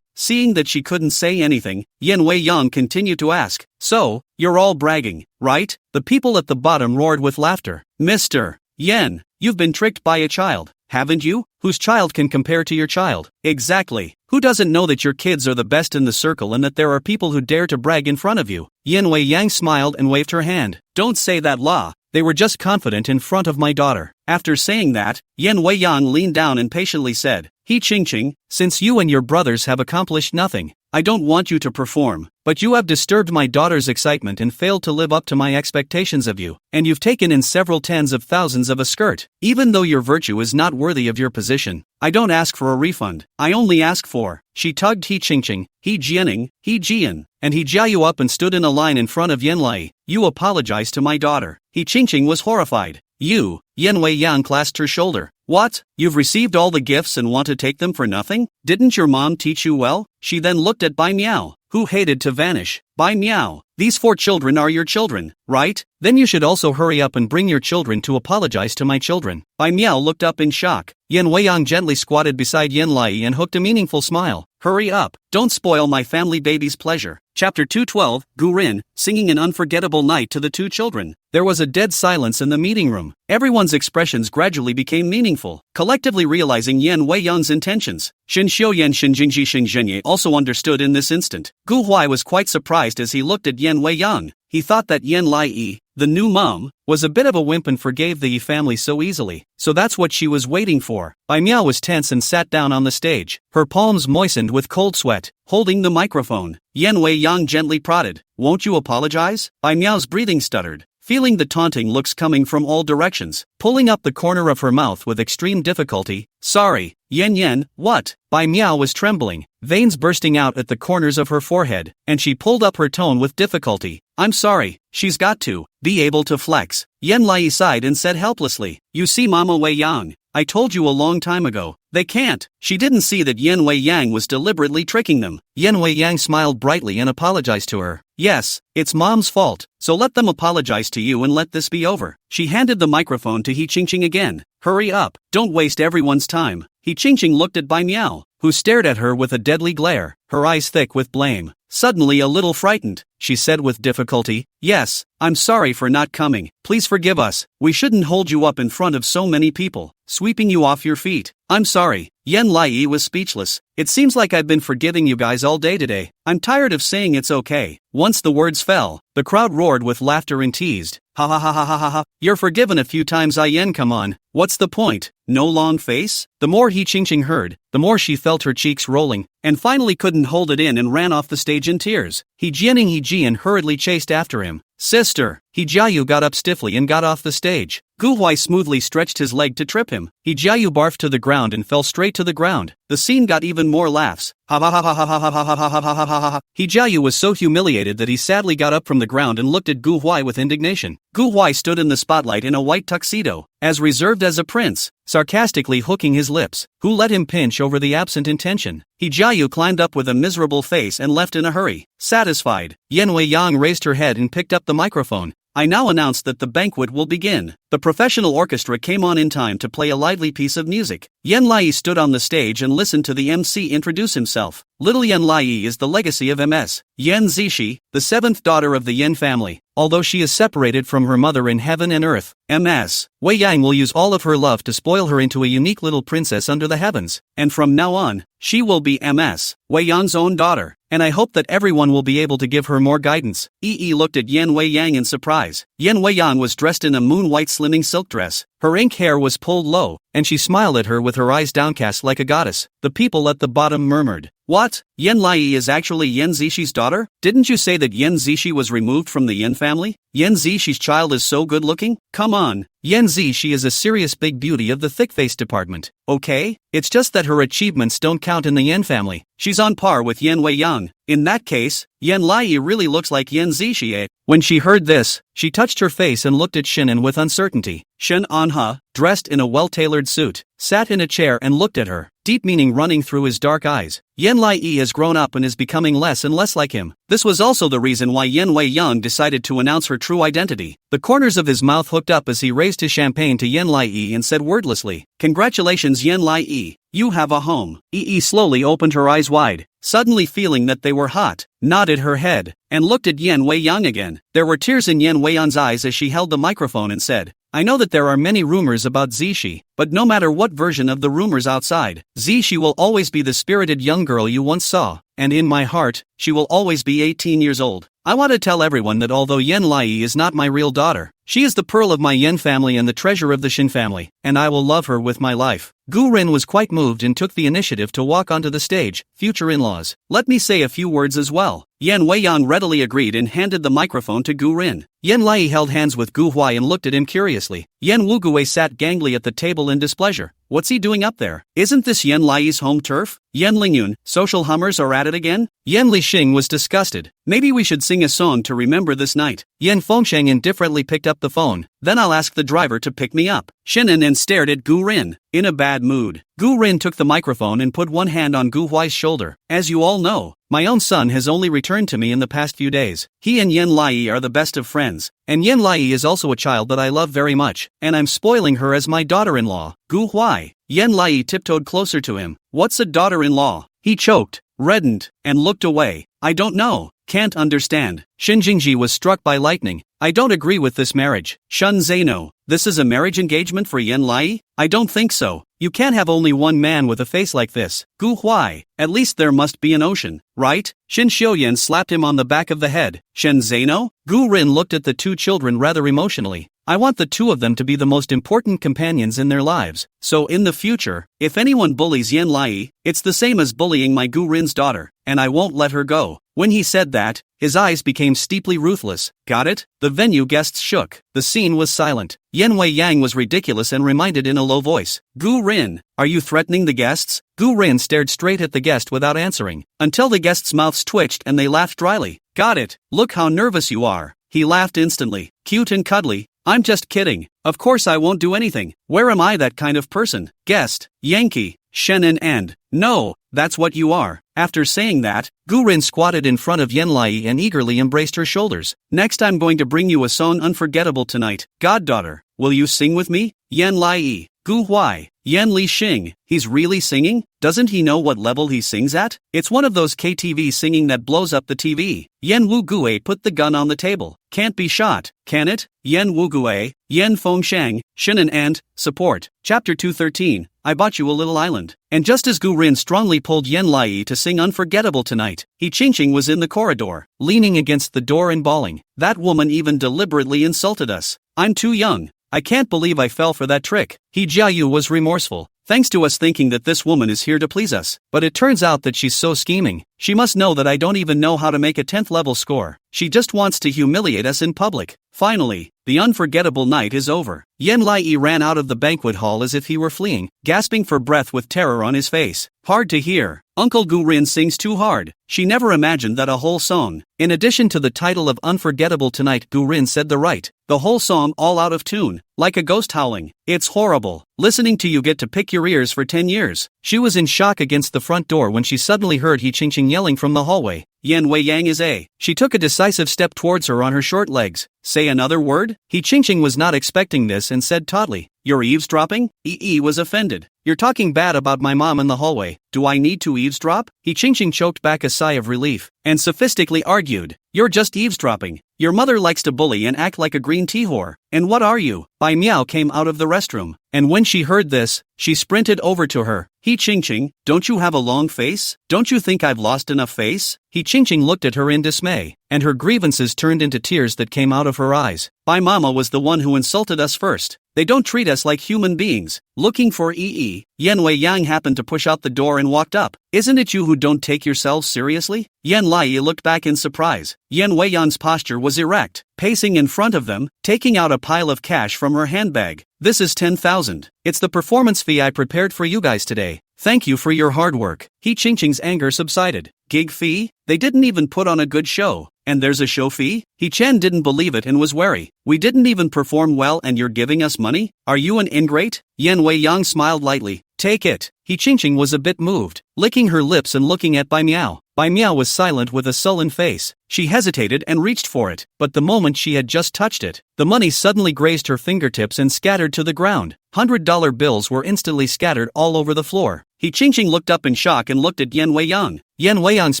Seeing that she couldn't say anything, Yen Wei Yang continued to ask, so, you're all bragging, right? The people at the bottom roared with laughter. Mr. Yen, you've been tricked by a child, haven't you? Whose child can compare to your child? Exactly. Who doesn't know that your kids are the best in the circle and that there are people who dare to brag in front of you? Yen Wei Yang smiled and waved her hand. Don't say that, La. They were just confident in front of my daughter. After saying that, Yen Wei Yang leaned down and patiently said, He Ching, since you and your brothers have accomplished nothing, I don't want you to perform, but you have disturbed my daughter's excitement and failed to live up to my expectations of you, and you've taken in several tens of thousands of a skirt. Even though your virtue is not worthy of your position, I don't ask for a refund, I only ask for. She tugged He Ching, He Jianing, He Jian, and He Jiayu up and stood in a line in front of Yen Lai. You apologize to my daughter. He Ching was horrified. You, Yen Wei Yang clasped her shoulder. What? You've received all the gifts and want to take them for nothing? Didn't your mom teach you well? She then looked at Bai Miao, who hated to vanish. Bai Miao, these 4 children are your children, right? Then you should also hurry up and bring your children to apologize to my children. Bai Miao looked up in shock. Yen Wei Yang gently squatted beside Yen Lai and hooked a meaningful smile. Hurry up, don't spoil my family baby's pleasure. Chapter 212, Gu Rin, singing an unforgettable night to the 2 children. There was a dead silence in the meeting room. Everyone's expressions gradually became meaningful, collectively realizing Yen Wei Yang's intentions. Xin Xiuyan Xinjingji Xingzhenye also understood in this instant. Gu Huai was quite surprised as he looked at Yen Wei Yang. He thought that Yen Lai the new mom, was a bit of a wimp and forgave the Yi family so easily, so that's what she was waiting for. Bai Miao was tense and sat down on the stage, her palms moistened with cold sweat, holding the microphone. Yan Wei Yang gently prodded, "Won't you apologize?" Bai Miao's breathing stuttered, feeling the taunting looks coming from all directions, pulling up the corner of her mouth with extreme difficulty. "Sorry, Yen, what?" Bai Miao was trembling, veins bursting out at the corners of her forehead, and she pulled up her tone with difficulty. "I'm sorry." She's got to be able to flex. Yan Lai sighed and said helplessly, "You see, Mama Wei Yang, I told you a long time ago, they can't." She didn't see that Yan Wei Yang was deliberately tricking them. Yan Wei Yang smiled brightly and apologized to her. "Yes, it's Mom's fault, so let them apologize to you and let this be over." She handed the microphone to He Qingqing again. "Hurry up, don't waste everyone's time." He Qingqing looked at Bai Miao, who stared at her with a deadly glare, her eyes thick with blame. Suddenly a little frightened, she said with difficulty, "Yes, I'm sorry for not coming. Please forgive us. We shouldn't hold you up in front of so many people, sweeping you off your feet. I'm sorry." Yan Lai was speechless. "It seems like I've been forgiving you guys all day today. I'm tired of saying it's okay." Once the words fell, the crowd roared with laughter and teased. "Ha ha ha ha ha ha ha. You're forgiven a few times, Yen, come on. What's the point? No long face?" The more He Qingqing heard, the more she felt her cheeks rolling, and finally couldn't hold it in and ran off the stage in tears. He Jian hurriedly chased after him. "Sister!" He Jiayu got up stiffly and got off the stage. Gu Huai smoothly stretched his leg to trip him. He Jiayu barfed to the ground and fell straight to the ground. The scene got even more laughs. Ha ha ha ha ha ha ha ha ha ha ha ha ha ha. He Jiayu was so humiliated that he sadly got up from the ground and looked at Gu Huai with indignation. Gu Huai stood in the spotlight in a white tuxedo, as reserved as a prince, sarcastically hooking his lips. Who let him pinch over the absent intention? He Jiayu climbed up with a miserable face and left in a hurry. Satisfied, Yan Wei Yang raised her head and picked up the microphone. "I now announce that the banquet will begin." The professional orchestra came on in time to play a lively piece of music. Yan Lai stood on the stage and listened to the MC introduce himself. Little Yan Lai is the legacy of MS Yan Zishi, the seventh daughter of the Yan family. Although she is separated from her mother in heaven and earth, MS Wei Yang will use all of her love to spoil her into a unique little princess under the heavens. And from now on, she will be MS Wei Yang's own daughter. And I hope that everyone will be able to give her more guidance. Yi looked at Yan Wei Yang in surprise. Yan Wei Yang was dressed in a moon-white slimming silk dress. Her ink hair was pulled low, and she smiled at her with her eyes downcast like a goddess. The people at the bottom murmured, "What? Yan Lai is actually Yan Zishi's daughter? Didn't you say that Yan Zishi was removed from the Yan family? Yan Zishi's child is so good looking? Come on. Yan Zishi is a serious big beauty of the thick-face department. Okay? It's just that her achievements don't count in the Yan family. She's on par with Yan Wei Yang. In that case, Yan Lai really looks like Yan Zishi, eh?" When she heard this, she touched her face and looked at Shinan with uncertainty. Shen Anha, dressed in a well-tailored suit, sat in a chair and looked at her, deep meaning running through his dark eyes. Yan Lai has grown up and is becoming less and less like him. This was also the reason why Yan Wei Yang decided to announce her true identity. The corners of his mouth hooked up as he raised his champagne to Yan Lai and said wordlessly, "Congratulations, Yan Lai. You have a home." Yi slowly opened her eyes wide, suddenly feeling that they were hot, nodded her head, and looked at Yan Wei Yang again. There were tears in Yan Wei Yang's eyes as she held the microphone and said, "I know that there are many rumors about Zishi, but no matter what version of the rumors outside, Zishi will always be the spirited young girl you once saw, and in my heart, she will always be 18 years old. I want to tell everyone that although Yan Lai is not my real daughter, she is the pearl of my Yan family and the treasure of the Shin family, and I will love her with my life." Gu Rin was quite moved and took the initiative to walk onto the stage. "Future in-laws, let me say a few words as well." Yan Wei Yang readily agreed and handed the microphone to Gu Rin. Yan Lai held hands with Gu Huai and looked at him curiously. Yan Wugui sat gangly at the table in displeasure. What's he doing up there? Isn't this Yan Lai's home turf? Yan Lingyun, social hummers are at it again? Yan Lixing was disgusted. Maybe we should sing a song to remember this night. Yan Fengsheng indifferently picked up the phone. Then I'll ask the driver to pick me up. Shinan stared at Gu Rin, in a bad mood. Gu Rin took the microphone and put one hand on Gu Huai's shoulder. As you all know, my own son has only returned to me in the past few days. He and Yan Lai are the best of friends, and Yan Lai is also a child that I love very much, and I'm spoiling her as my daughter-in-law. Gu Huai. Yan Lai tiptoed closer to him. What's a daughter-in-law? He choked, reddened, and looked away. I don't know. Can't understand. Shin Jingji was struck by lightning. I don't agree with this marriage. Shun Zeno, this is a marriage engagement for Yan Lai? I don't think so. You can't have only one man with a face like this. Gu Huai, at least there must be an ocean, right? Shin Xiuyan slapped him on the back of the head. Shen Zeno? Gu Rin looked at the two children rather emotionally. I want the two of them to be the most important companions in their lives, so in the future, if anyone bullies Yan Lai, it's the same as bullying my Gu Rin's daughter, and I won't let her go. When he said that, his eyes became steeply ruthless. Got it? The venue guests shook. The scene was silent. Yan Wei Yang was ridiculous and reminded in a low voice. Gu Rin, are you threatening the guests? Gu Rin stared straight at the guest without answering, until the guests' mouths twitched and they laughed dryly. Got it. Look how nervous you are. He laughed instantly. Cute and cuddly. I'm just kidding. Of course I won't do anything. Where am I that kind of person? Guest. Yankee. Shannon and. No, that's what you are. After saying that, Gu Rin squatted in front of Yan Lai and eagerly embraced her shoulders. Next I'm going to bring you a song unforgettable tonight. Goddaughter, will you sing with me? Yan Lai. Gu Huai. Yan Li Xing, he's really singing? Doesn't he know what level he sings at? It's one of those KTV singing that blows up the TV. Yan Wu Gue put the gun on the table. Can't be shot, can it? Yan Wu Gue, Yan Feng Shang, Shinan and, support. Chapter 213, I bought you a little island. And just as Gu Rin strongly pulled Yan Lai to sing Unforgettable Tonight, He Qingqing was in the corridor, leaning against the door and bawling. That woman even deliberately insulted us. I'm too young. I can't believe I fell for that trick. He Jiayu was remorseful, thanks to us thinking that this woman is here to please us. But it turns out that she's so scheming. She must know that I don't even know how to make a 10th level score. She just wants to humiliate us in public. Finally, the unforgettable night is over. Yan Lai ran out of the banquet hall as if he were fleeing, gasping for breath with terror on his face. Hard to hear. Uncle Gu Rin sings too hard. She never imagined that a whole song, in addition to the title of Unforgettable Tonight, Gu Rin said the right. The whole song all out of tune, like a ghost howling. It's horrible. Listening to you get to pick your ears for 10 years. She was in shock against the front door when she suddenly heard He Qingqing yelling from the hallway. Yan Wei Yang is a. She took a decisive step towards her on her short legs. Say another word? He Qingqing was not expecting this and said tautly, You're eavesdropping? Yi was offended. You're talking bad about my mom in the hallway. Do I need to eavesdrop? He Qingqing choked back a sigh of relief, and sophistically argued. You're just eavesdropping. Your mother likes to bully and act like a green tea whore. And what are you? Bai Miao came out of the restroom, and when she heard this, she sprinted over to her. He Qingqing, don't you have a long face? Don't you think I've lost enough face? He Qingqing looked at her in dismay, and her grievances turned into tears that came out of her eyes. Bai Mama was the one who insulted us first. They don't treat us like human beings. Looking for Yi, Yan Wei Yang happened to push out the door and walked up. Isn't it you who don't take yourselves seriously? Yan Lai looked back in surprise. Yan Wei Yang's posture was erect, pacing in front of them, taking out a pile of cash from her handbag. This is 10,000. It's the performance fee I prepared for you guys today. Thank you for your hard work. He Qingqing's anger subsided. Gig fee? They didn't even put on a good show. And there's a show fee? He Chen didn't believe it and was wary. We didn't even perform well and you're giving us money? Are you an ingrate? Yan Wei Yang smiled lightly. Take it. He Qingqing was a bit moved, licking her lips and looking at Bai Miao. Bai Miao was silent with a sullen face. She hesitated and reached for it, but the moment she had just touched it, the money suddenly grazed her fingertips and scattered to the ground. $100 bills were instantly scattered all over the floor. He Qingqing looked up in shock and looked at Yan Wei Yang. Yan Wei Yang's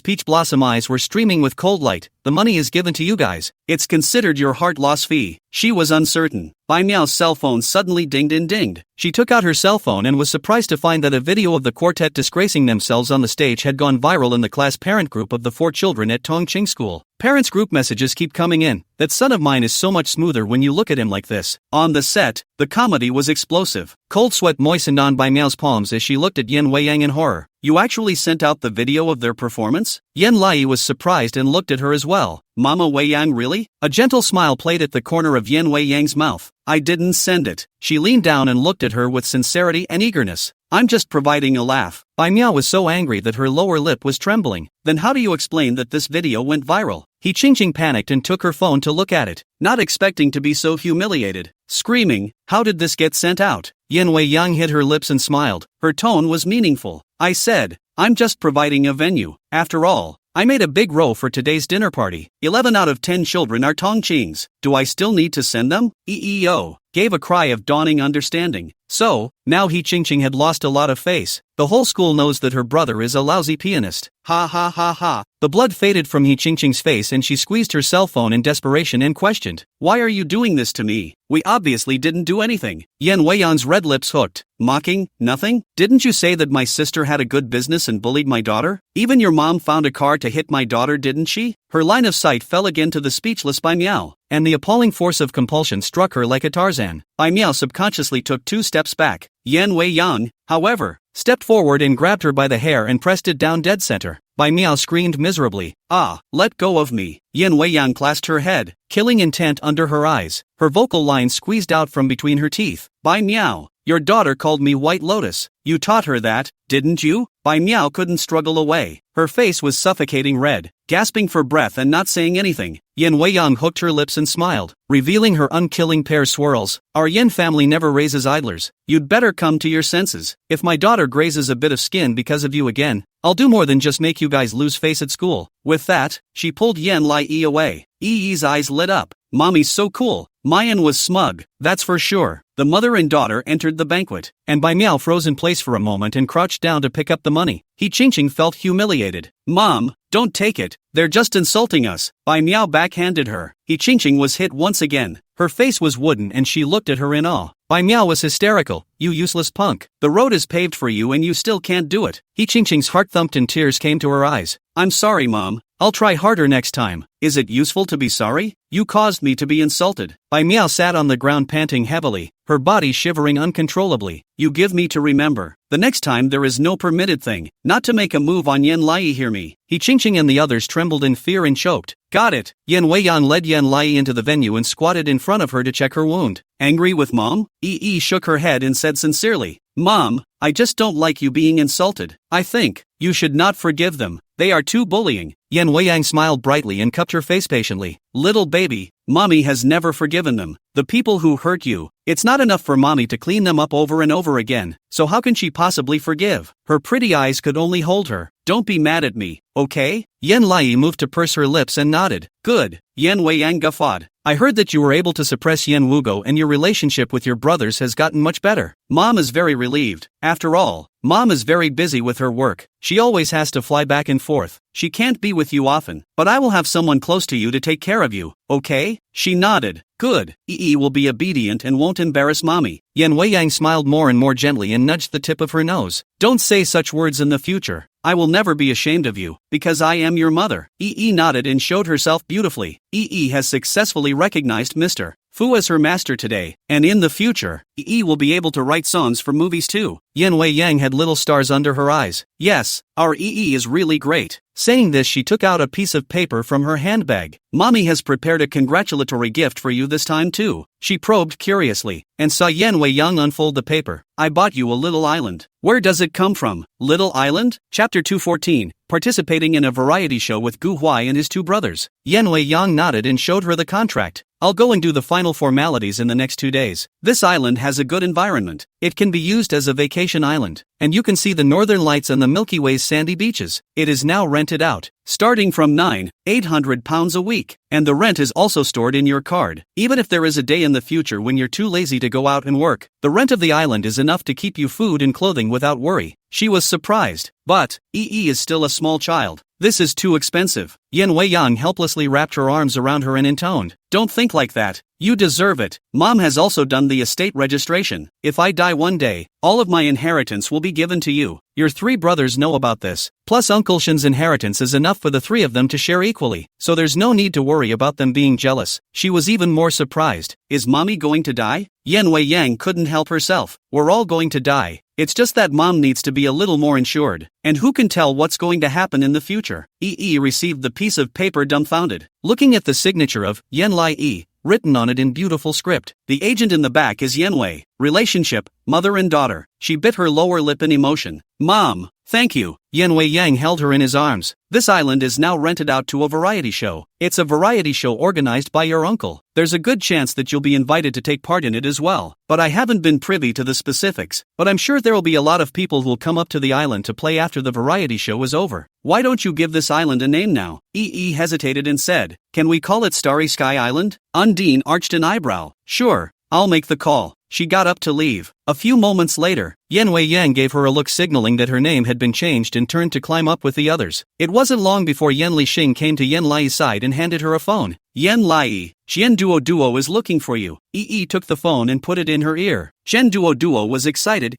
peach blossom eyes were streaming with cold light. The money is given to you guys. It's considered your heart loss fee. She was uncertain. Bai Miao's cell phone suddenly dinged and dinged. She took out her cell phone and was surprised to find that a video of the quartet disgracing themselves on the stage had gone viral in the class parent group of the 4 children at Tongqing School. Parents group messages keep coming in. That son of mine is so much smoother when you look at him like this. On the set, the comedy was explosive. Cold sweat moistened on Bai Miao's palms as she looked at Yan Wei Yang in horror. You actually sent out the video of their performance? Yan Lai was surprised and looked at her as well. Mama Wei Yang really? A gentle smile played at the corner of Yan Wei Yang's mouth. I didn't send it. She leaned down and looked at her with sincerity and eagerness. I'm just providing a laugh. Bai Miao was so angry that her lower lip was trembling. Then how do you explain that this video went viral? He Qingqing panicked and took her phone to look at it, not expecting to be so humiliated. Screaming, how did this get sent out? Yan Wei Yang hid her lips and smiled. Her tone was meaningful. I said, I'm just providing a venue. After all, I made a big row for today's dinner party. 11 out of 10 children are Tongqings. Do I still need to send them? EEO. gave a cry of dawning understanding. So, now He Qingqing had lost a lot of face. The whole school knows that her brother is a lousy pianist. Ha ha ha ha. The blood faded from He Qingqing's face and she squeezed her cell phone in desperation and questioned, "Why are you doing this to me? We obviously didn't do anything." Yan Weiyan's red lips hooked. Mocking? Nothing? Didn't you say that my sister had a good business and bullied my daughter? Even your mom found a car to hit my daughter, didn't she? Her line of sight fell again to the speechless Bai Miao, and the appalling force of compulsion struck her like a Tarzan. Bai Miao subconsciously took 2 steps back. Yan Weiyang, however, stepped forward and grabbed her by the hair and pressed it down dead center. Bai Miao screamed miserably, "Ah, let go of me." Yan Weiyang clasped her head, killing intent under her eyes. Her vocal lines squeezed out from between her teeth. "Bai Miao, your daughter called me White Lotus. You taught her that, didn't you?" Bai Miao couldn't struggle away. Her face was suffocating red, gasping for breath and not saying anything. Yan Weiyang hooked her lips and smiled, revealing her unkilling pear swirls. "Our Yan family never raises idlers. You'd better come to your senses. If my daughter grazes a bit of skin because of you again, I'll do more than just make you guys lose face at school." With that, she pulled Yan Lai away. Yi's eyes lit up. "Mommy's so cool." Mayan was smug, that's for sure. The mother and daughter entered the banquet, and Bai Miao froze in place for a moment and crouched down to pick up the money. He Qingqing felt humiliated. "Mom, don't take it, they're just insulting us." Bai Miao backhanded her. He Qingqing was hit once again. Her face was wooden and she looked at her in awe. Bai Miao was hysterical. "You useless punk. The road is paved for you and you still can't do it." He Qingqing's heart thumped and tears came to her eyes. "I'm sorry, Mom. I'll try harder next time." "Is it useful to be sorry? You caused me to be insulted." Bai Miao sat on the ground panting heavily, her body shivering uncontrollably. "You give me to remember. The next time there is no permitted thing, not to make a move on Yan Lai, hear me." He Qingqing and the others trembled in fear and choked. "Got it." Yan Weiyan led Yan Lai into the venue and squatted in front of her to check her wound. "Angry with Mom?" Yi shook her head and said sincerely, "Mom, I just don't like you being insulted. I think you should not forgive them. They are too bullying." Yan Weiyang smiled brightly and cupped her face patiently. "Little baby, Mommy has never forgiven them. The people who hurt you, it's not enough for Mommy to clean them up over and over again, so how can she possibly forgive?" Her pretty eyes could only hold her. "Don't be mad at me, okay?" Yan Lai moved to purse her lips and nodded. "Good." Yan Weiyang guffawed. "I heard that you were able to suppress Yan Wugo and your relationship with your brothers has gotten much better." Mom is very relieved. After all, Mom is very busy with her work. She always has to fly back and forth. She can't be with you often, but I will have someone close to you to take care of you, okay? She nodded. "Good. Yi will be obedient and won't embarrass Mommy." Yan Weiyang smiled more and more gently and nudged the tip of her nose. "Don't say such words in the future. I will never be ashamed of you, because I am your mother." Yi nodded and showed herself beautifully. Yi has successfully recognized Mr. Fu as her master today, and in the future, Yi will be able to write songs for movies too. Yan Weiyang had little stars under her eyes. "Yes, our Yi is really great." Saying this, she took out a piece of paper from her handbag. "Mommy has prepared a congratulatory gift for you this time too." She probed curiously, and saw Yan Weiyang unfold the paper. "I bought you a little island. Where does it come from?" Little island? Chapter 214, participating in a variety show with Gu Huai and his 2 brothers. Yan Weiyang nodded and showed her the contract. "I'll go and do the final formalities in the next 2 days. This island has a good environment. It can be used as a vacation island, and you can see the northern lights and the Milky Way's sandy beaches. It is now rented out, starting from £9,800 a week, and the rent is also stored in your card. Even if there is a day in the future when you're too lazy to go out and work, the rent of the island is enough to keep you food and clothing without worry." She was surprised, but Yi is still a small child. "This is too expensive." Yan Weiyang helplessly wrapped her arms around her and intoned, "Don't think like that. You deserve it. Mom has also done the estate registration. If I die one day, all of my inheritance will be given to you. Your 3 brothers know about this. Plus Uncle Shen's inheritance is enough for the 3 of them to share equally, so there's no need to worry about them being jealous." She was even more surprised. "Is Mommy going to die?" Yan Weiyang couldn't help herself. "We're all going to die. It's just that Mom needs to be a little more insured. And who can tell what's going to happen in the future?" Yi received the piece of paper dumbfounded, looking at the signature of Yan Lai written on it in beautiful script. The agent in the back is Yan Wei. Relationship, mother and daughter. She bit her lower lip in emotion. "Mom, thank you." Yan Weiyang held her in his arms. "This island is now rented out to a variety show. It's a variety show organized by your uncle. There's a good chance that you'll be invited to take part in it as well. But I haven't been privy to the specifics. But I'm sure there'll be a lot of people who'll come up to the island to play after the variety show is over. Why don't you give this island a name now?" Yi hesitated and said, "Can we call it Starry Sky Island?" Undine arched an eyebrow. "Sure, I'll make the call. She got up to leave. A few moments later, Yan Wei Yang gave her a look signaling that her name had been changed and turned to climb up with the others. It wasn't long before Yan Lixing came to Yan Lai's side and handed her a phone. Yan Lai, Xian Duo is looking for you. Yi took the phone and put it in her ear. Xian Duo was excited.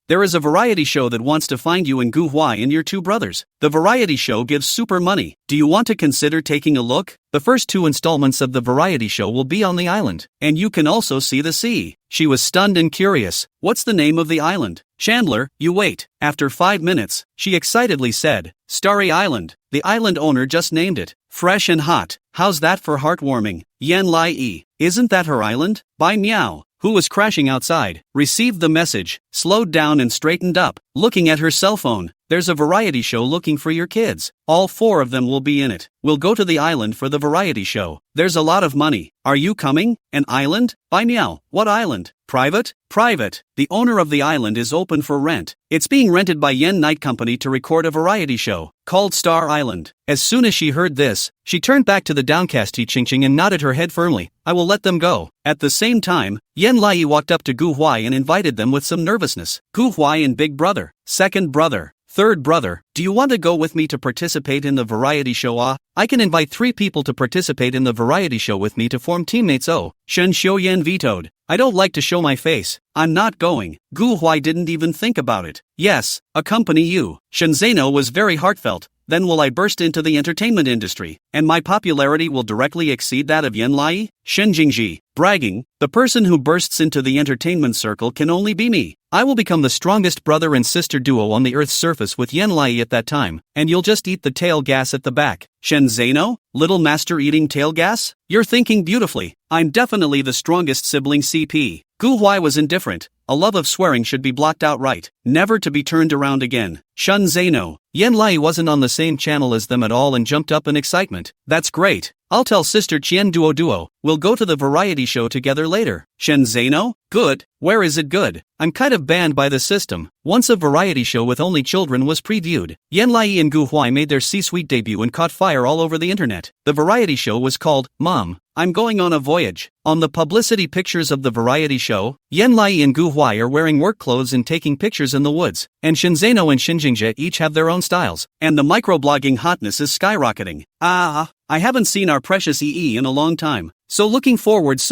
There is a variety show that wants to find you and Gu Huai and your two brothers. The variety show gives super money. Do you want to consider taking a look? The first 2 installments of the variety show will be on the island, and you can also see the sea. She was stunned and curious. What's the name of the island? Chandler, you wait. After 5 minutes, she excitedly said, Starry Island. The island owner just named it. Fresh and hot. How's that for heartwarming? Yan Lai, isn't that her island? Bai Miao, who was crashing outside, received the message, slowed down and straightened up, looking at her cell phone. There's a variety show looking for your kids. All 4 of them will be in it. We'll go to the island for the variety show. There's a lot of money. Are you coming? An island? Bai Miao, what island? Private? Private. The owner of the island is open for rent. It's being rented by Yen Night Company to record a variety show, called Star Island. As soon as she heard this, she turned back to the downcast Qingqing and nodded her head firmly. I will let them go. At the same time, Yan Lai walked up to Gu Huai and invited them with some nervousness. Gu Huai and big brother, second brother, third brother, do you want to go with me to participate in the variety show? I can invite 3 people to participate in the variety show with me to form teammates. Shen Xiuyan vetoed. I don't like to show my face. I'm not going. Gu Huai didn't even think about it. Yes, accompany you. Shen Zeno was very heartfelt. Then will I burst into the entertainment industry, and my popularity will directly exceed that of Yan Lai? Shen Jingji, bragging, the person who bursts into the entertainment circle can only be me. I will become the strongest brother and sister duo on the Earth's surface with Yan Lai at that time, and you'll just eat the tail gas at the back. Shen Zeno, little master eating tail gas? You're thinking beautifully. I'm definitely the strongest sibling CP. Gu Huai was indifferent. A love of swearing should be blocked outright, never to be turned around again. Shen Zeno. Yan Lai wasn't on the same channel as them at all and jumped up in excitement. That's great. I'll tell sister Qian Duo. We'll go to the variety show together later. Shen Zeno? Good. Where is it good? I'm kind of banned by the system. Once a variety show with only children was previewed, Yan Lai and Gu Huai made their C-suite debut and caught fire all over the internet. The variety show was called, Mom, I'm Going on a Voyage. On the publicity pictures of the variety show, Yan Lai and Gu Huai are wearing work clothes and taking pictures in the woods, and Shen Zeno and Shen Jingji each have their own styles, and the microblogging hotness is skyrocketing. I haven't seen our precious EE in a long time. So looking forward.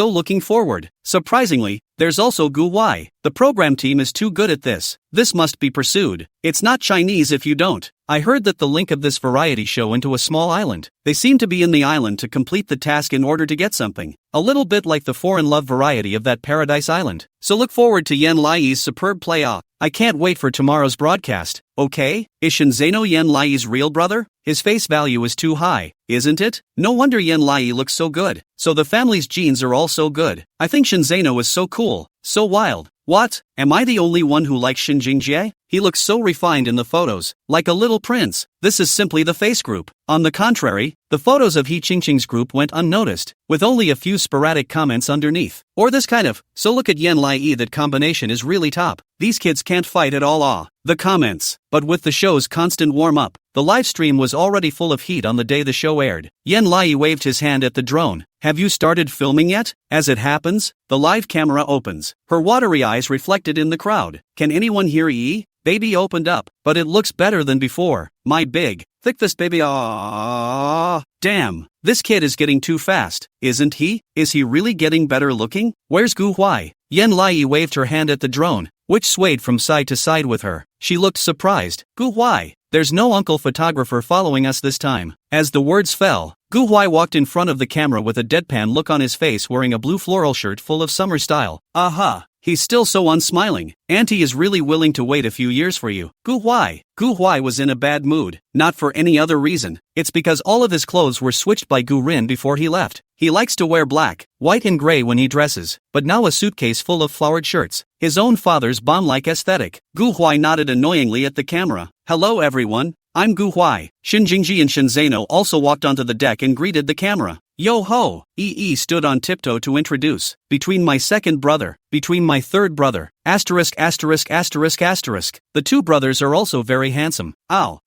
Surprisingly, there's also Gu Huai. The program team is too good at this. This must be pursued. It's not Chinese if you don't. I heard that the link of this variety show into a small island. They seem to be in the island to complete the task in order to get something. A little bit like the foreign love variety of that Paradise Island. So look forward to Yan Lai's superb play. I can't wait for tomorrow's broadcast. Okay? Is Shen Zeno Yan Lai's real brother? His face value is too high, isn't it? No wonder Yan Lai looks so good. So the family's genes are all so good. I think Shen Zeno is so cool, so wild. What? Am I the only one who likes Shen Jingjie? He looks so refined in the photos, like a little prince. This is simply the face group. On the contrary, the photos of He Qingqing's group went unnoticed, with only a few sporadic comments underneath. Or this kind of, so look at Yan Lai, that combination is really top. These kids can't fight at all. The comments. But with the show's constant warm-up, the live stream was already full of heat on the day the show aired. Yan Lai waved his hand at the drone. Have you started filming yet? As it happens, the live camera opens. Her watery eyes reflected in the crowd. Can anyone hear E? Baby opened up, but it looks better than before. My big, thick fist baby. Damn, this kid is getting too fast, isn't he? Is he really getting better looking? Where's Gu Huai? Yan Lai waved her hand at the drone, which swayed from side to side with her. She looked surprised. Gu Huai, there's no uncle photographer following us this time. As the words fell, Gu Huai walked in front of the camera with a deadpan look on his face, wearing a blue floral shirt full of summer style. He's still so unsmiling. Auntie is really willing to wait a few years for you. Gu Huai was in a bad mood, not for any other reason. It's because all of his clothes were switched by Gu Rin before he left. He likes to wear black, white and gray when he dresses, but now a suitcase full of flowered shirts. His own father's bomb-like aesthetic. Gu Huai nodded annoyingly at the camera. Hello everyone, I'm Gu Huai. Shen Jingji and Shen Zeno also walked onto the deck and greeted the camera. Yo ho! EE stood on tiptoe to introduce. Between my second brother, between my third brother, asterisk. The two brothers are also very handsome. Ow.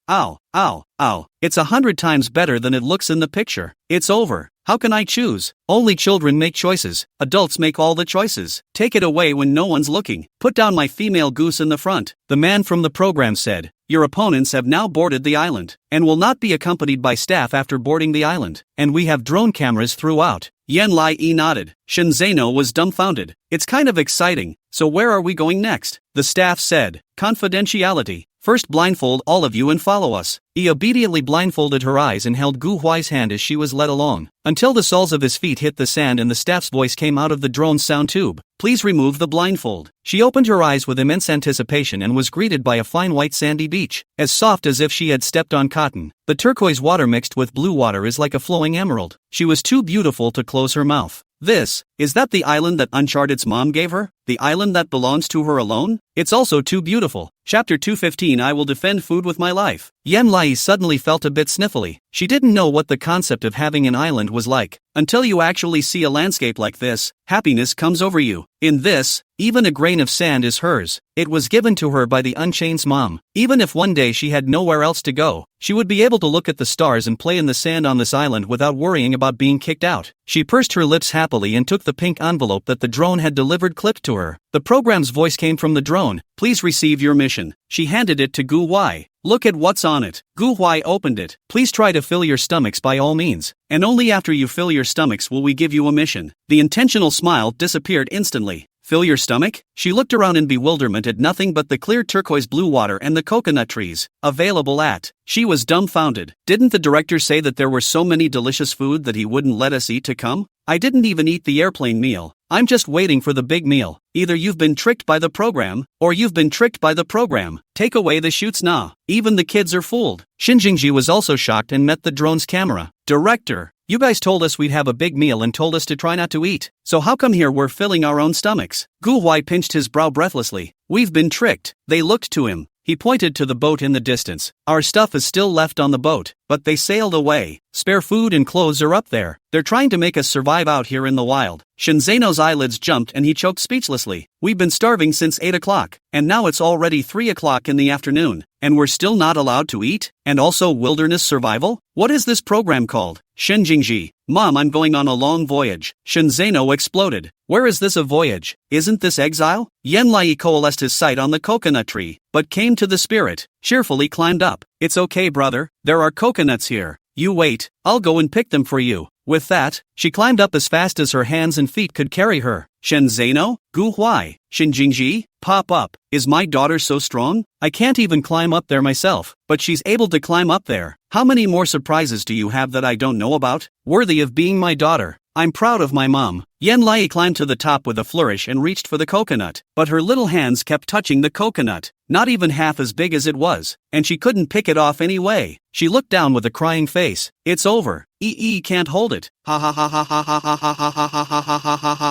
It's 100 times better than it looks in the picture. It's over. How can I choose? Only children make choices. Adults make all the choices. Take it away when no one's looking. Put down my female goose in the front. The man from the program said. Your opponents have now boarded the island, and will not be accompanied by staff after boarding the island, and we have drone cameras throughout. Yan Lai nodded. Shin Zeno was dumbfounded. It's kind of exciting, so where are we going next? The staff said. Confidentiality. First blindfold all of you and follow us. He obediently blindfolded her eyes and held Gu Huai's hand as she was led along, until the soles of his feet hit the sand and the staff's voice came out of the drone's sound tube. Please remove the blindfold. She opened her eyes with immense anticipation and was greeted by a fine white sandy beach, as soft as if she had stepped on cotton. The turquoise water mixed with blue water is like a flowing emerald. She was too beautiful to close her mouth. Is that the island that Uncharted's mom gave her? The island that belongs to her alone? It's also too beautiful. Chapter 215 I will defend food with my life. Yan Lai suddenly felt a bit sniffly. She didn't know what the concept of having an island was like. Until you actually see a landscape like this, happiness comes over you. In this, even a grain of sand is hers. It was given to her by the Unchained's mom. Even if one day she had nowhere else to go, she would be able to look at the stars and play in the sand on this island without worrying about being kicked out. She pursed her lips happily and took the pink envelope that the drone had delivered clipped to her. The program's voice came from the drone. Please receive your mission. She handed it to Gu Huai. Look at what's on it. Gu Huai opened it. Please try to fill your stomachs by all means. And only after you fill your stomachs will we give you a mission. The intentional smile disappeared instantly. Fill your stomach? She looked around in bewilderment at nothing but the clear turquoise blue water and the coconut trees, available at. She was dumbfounded. Didn't the director say that there were so many delicious food that he wouldn't let us eat to come? I didn't even eat the airplane meal. I'm just waiting for the big meal. Either you've been tricked by the program, or you've been tricked by the program. Take away the shoots now. Even the kids are fooled. Shinjingji was also shocked and met the drone's camera. Director, you guys told us we'd have a big meal and told us to try not to eat. So how come here we're filling our own stomachs? Gu Huai pinched his brow breathlessly. We've been tricked. They looked to him. He pointed to the boat in the distance. Our stuff is still left on the boat, but they sailed away. Spare food and clothes are up there. They're trying to make us survive out here in the wild. Shinzeno's eyelids jumped and he choked speechlessly. We've been starving since 8 o'clock, and now it's already 3 o'clock in the afternoon, and we're still not allowed to eat? And also wilderness survival? What is this program called? Shinjingji, Mom, I'm going on a long voyage. Shinzeno exploded. Where is this a voyage? Isn't this exile? Yan Lai coalesced his sight on the coconut tree, but came to the spirit, cheerfully climbed up. It's okay, brother, there are coconuts here. You wait, I'll go and pick them for you. With that, she climbed up as fast as her hands and feet could carry her. Shenzeno? Gu Huai? Shinjingji? Pop up. Is my daughter so strong? I can't even climb up there myself, but she's able to climb up there. How many more surprises do you have that I don't know about? Worthy of being my daughter. I'm proud of my mom. Yan Lai climbed to the top with a flourish and reached for the coconut, but her little hands kept touching the coconut, not even half as big as it was, and she couldn't pick it off anyway. She looked down with a crying face. It's over. Can't hold it. Ha ha ha ha ha ha ha ha ha ha ha ha ha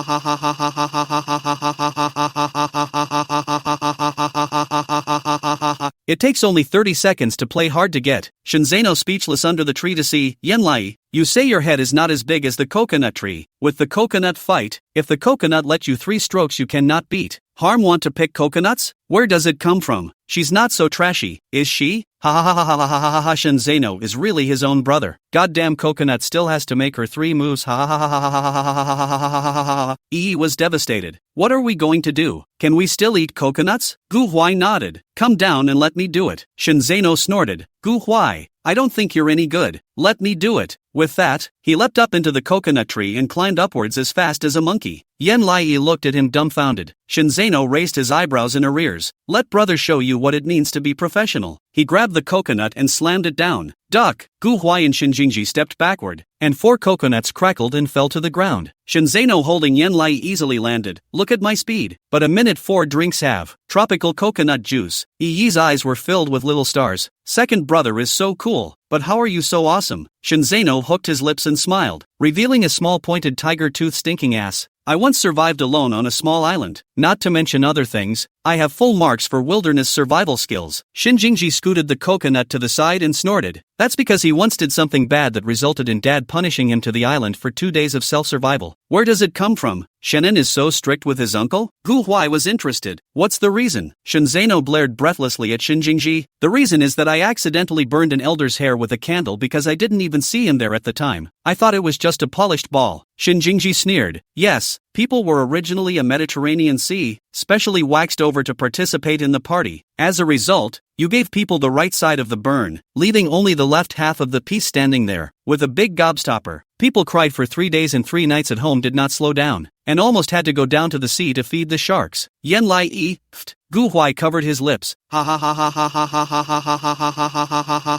ha ha ha. It takes only 30 seconds to play hard to get. Shinzeno speechless under the tree to see. Yan Lai, you say your head is not as big as the coconut tree. With the coconut fight, if the coconut let you 3 strokes you cannot beat. Harm want to pick coconuts? Where does it come from? She's not so trashy, is she? Ha ha ha ha ha ha ha ha. Shinzeno is really his own brother. Goddamn coconut still has to make her 3 moves. Ha ha ha ha ha ha ha ha ha ha ha ha. Was devastated. What are we going to do? Can we still eat coconuts? Gu Huai nodded. Come down and let me do it. Shinzeno snorted. Gu Huai, I don't think you're any good. Let me do it. With that, he leapt up into the coconut tree and climbed upwards as fast as a monkey. Yan Lai looked at him dumbfounded. Shinzeno raised his eyebrows in arrears. Let brother show you what it means to be professional. He grabbed the coconut and slammed it down. Duck! Gu Huai and Shinjingji stepped backward, and 4 coconuts crackled and fell to the ground. Shinzeno holding Yan Lai easily landed. Look at my speed. But a minute 4 drinks have. Tropical coconut juice. Yi's eyes were filled with little stars. Second brother is so cool. But how are you so awesome? Shinzeno hooked his lips and smiled, revealing a small pointed tiger tooth stinking ass. I once survived alone on a small island. Not to mention other things, I have full marks for wilderness survival skills. Shinjingji scooted the coconut to the side and snorted. That's because he once did something bad that resulted in Dad punishing him to the island for 2 days of self-survival. Where does it come from? Shannon is so strict with his uncle? Gu Huai was interested. What's the reason? Shinzano blared breathlessly at Shinjingji. The reason is that I accidentally burned an elder's hair with a candle because I didn't even see him there at the time. I thought it was just a polished ball. Shinjingji sneered. Yes, people were originally a Mediterranean Sea, specially waxed over to participate in the party. As a result, you gave people the right side of the burn, leaving only the left half of the piece standing there, with a big gobstopper. People cried for 3 days and 3 nights at home, did not slow down, and almost had to go down to the sea to feed the sharks. Yen Lai Yi, pft. Gu Huai covered his lips. Ha ha ha ha ha ha ha ha ha ha ha ha ha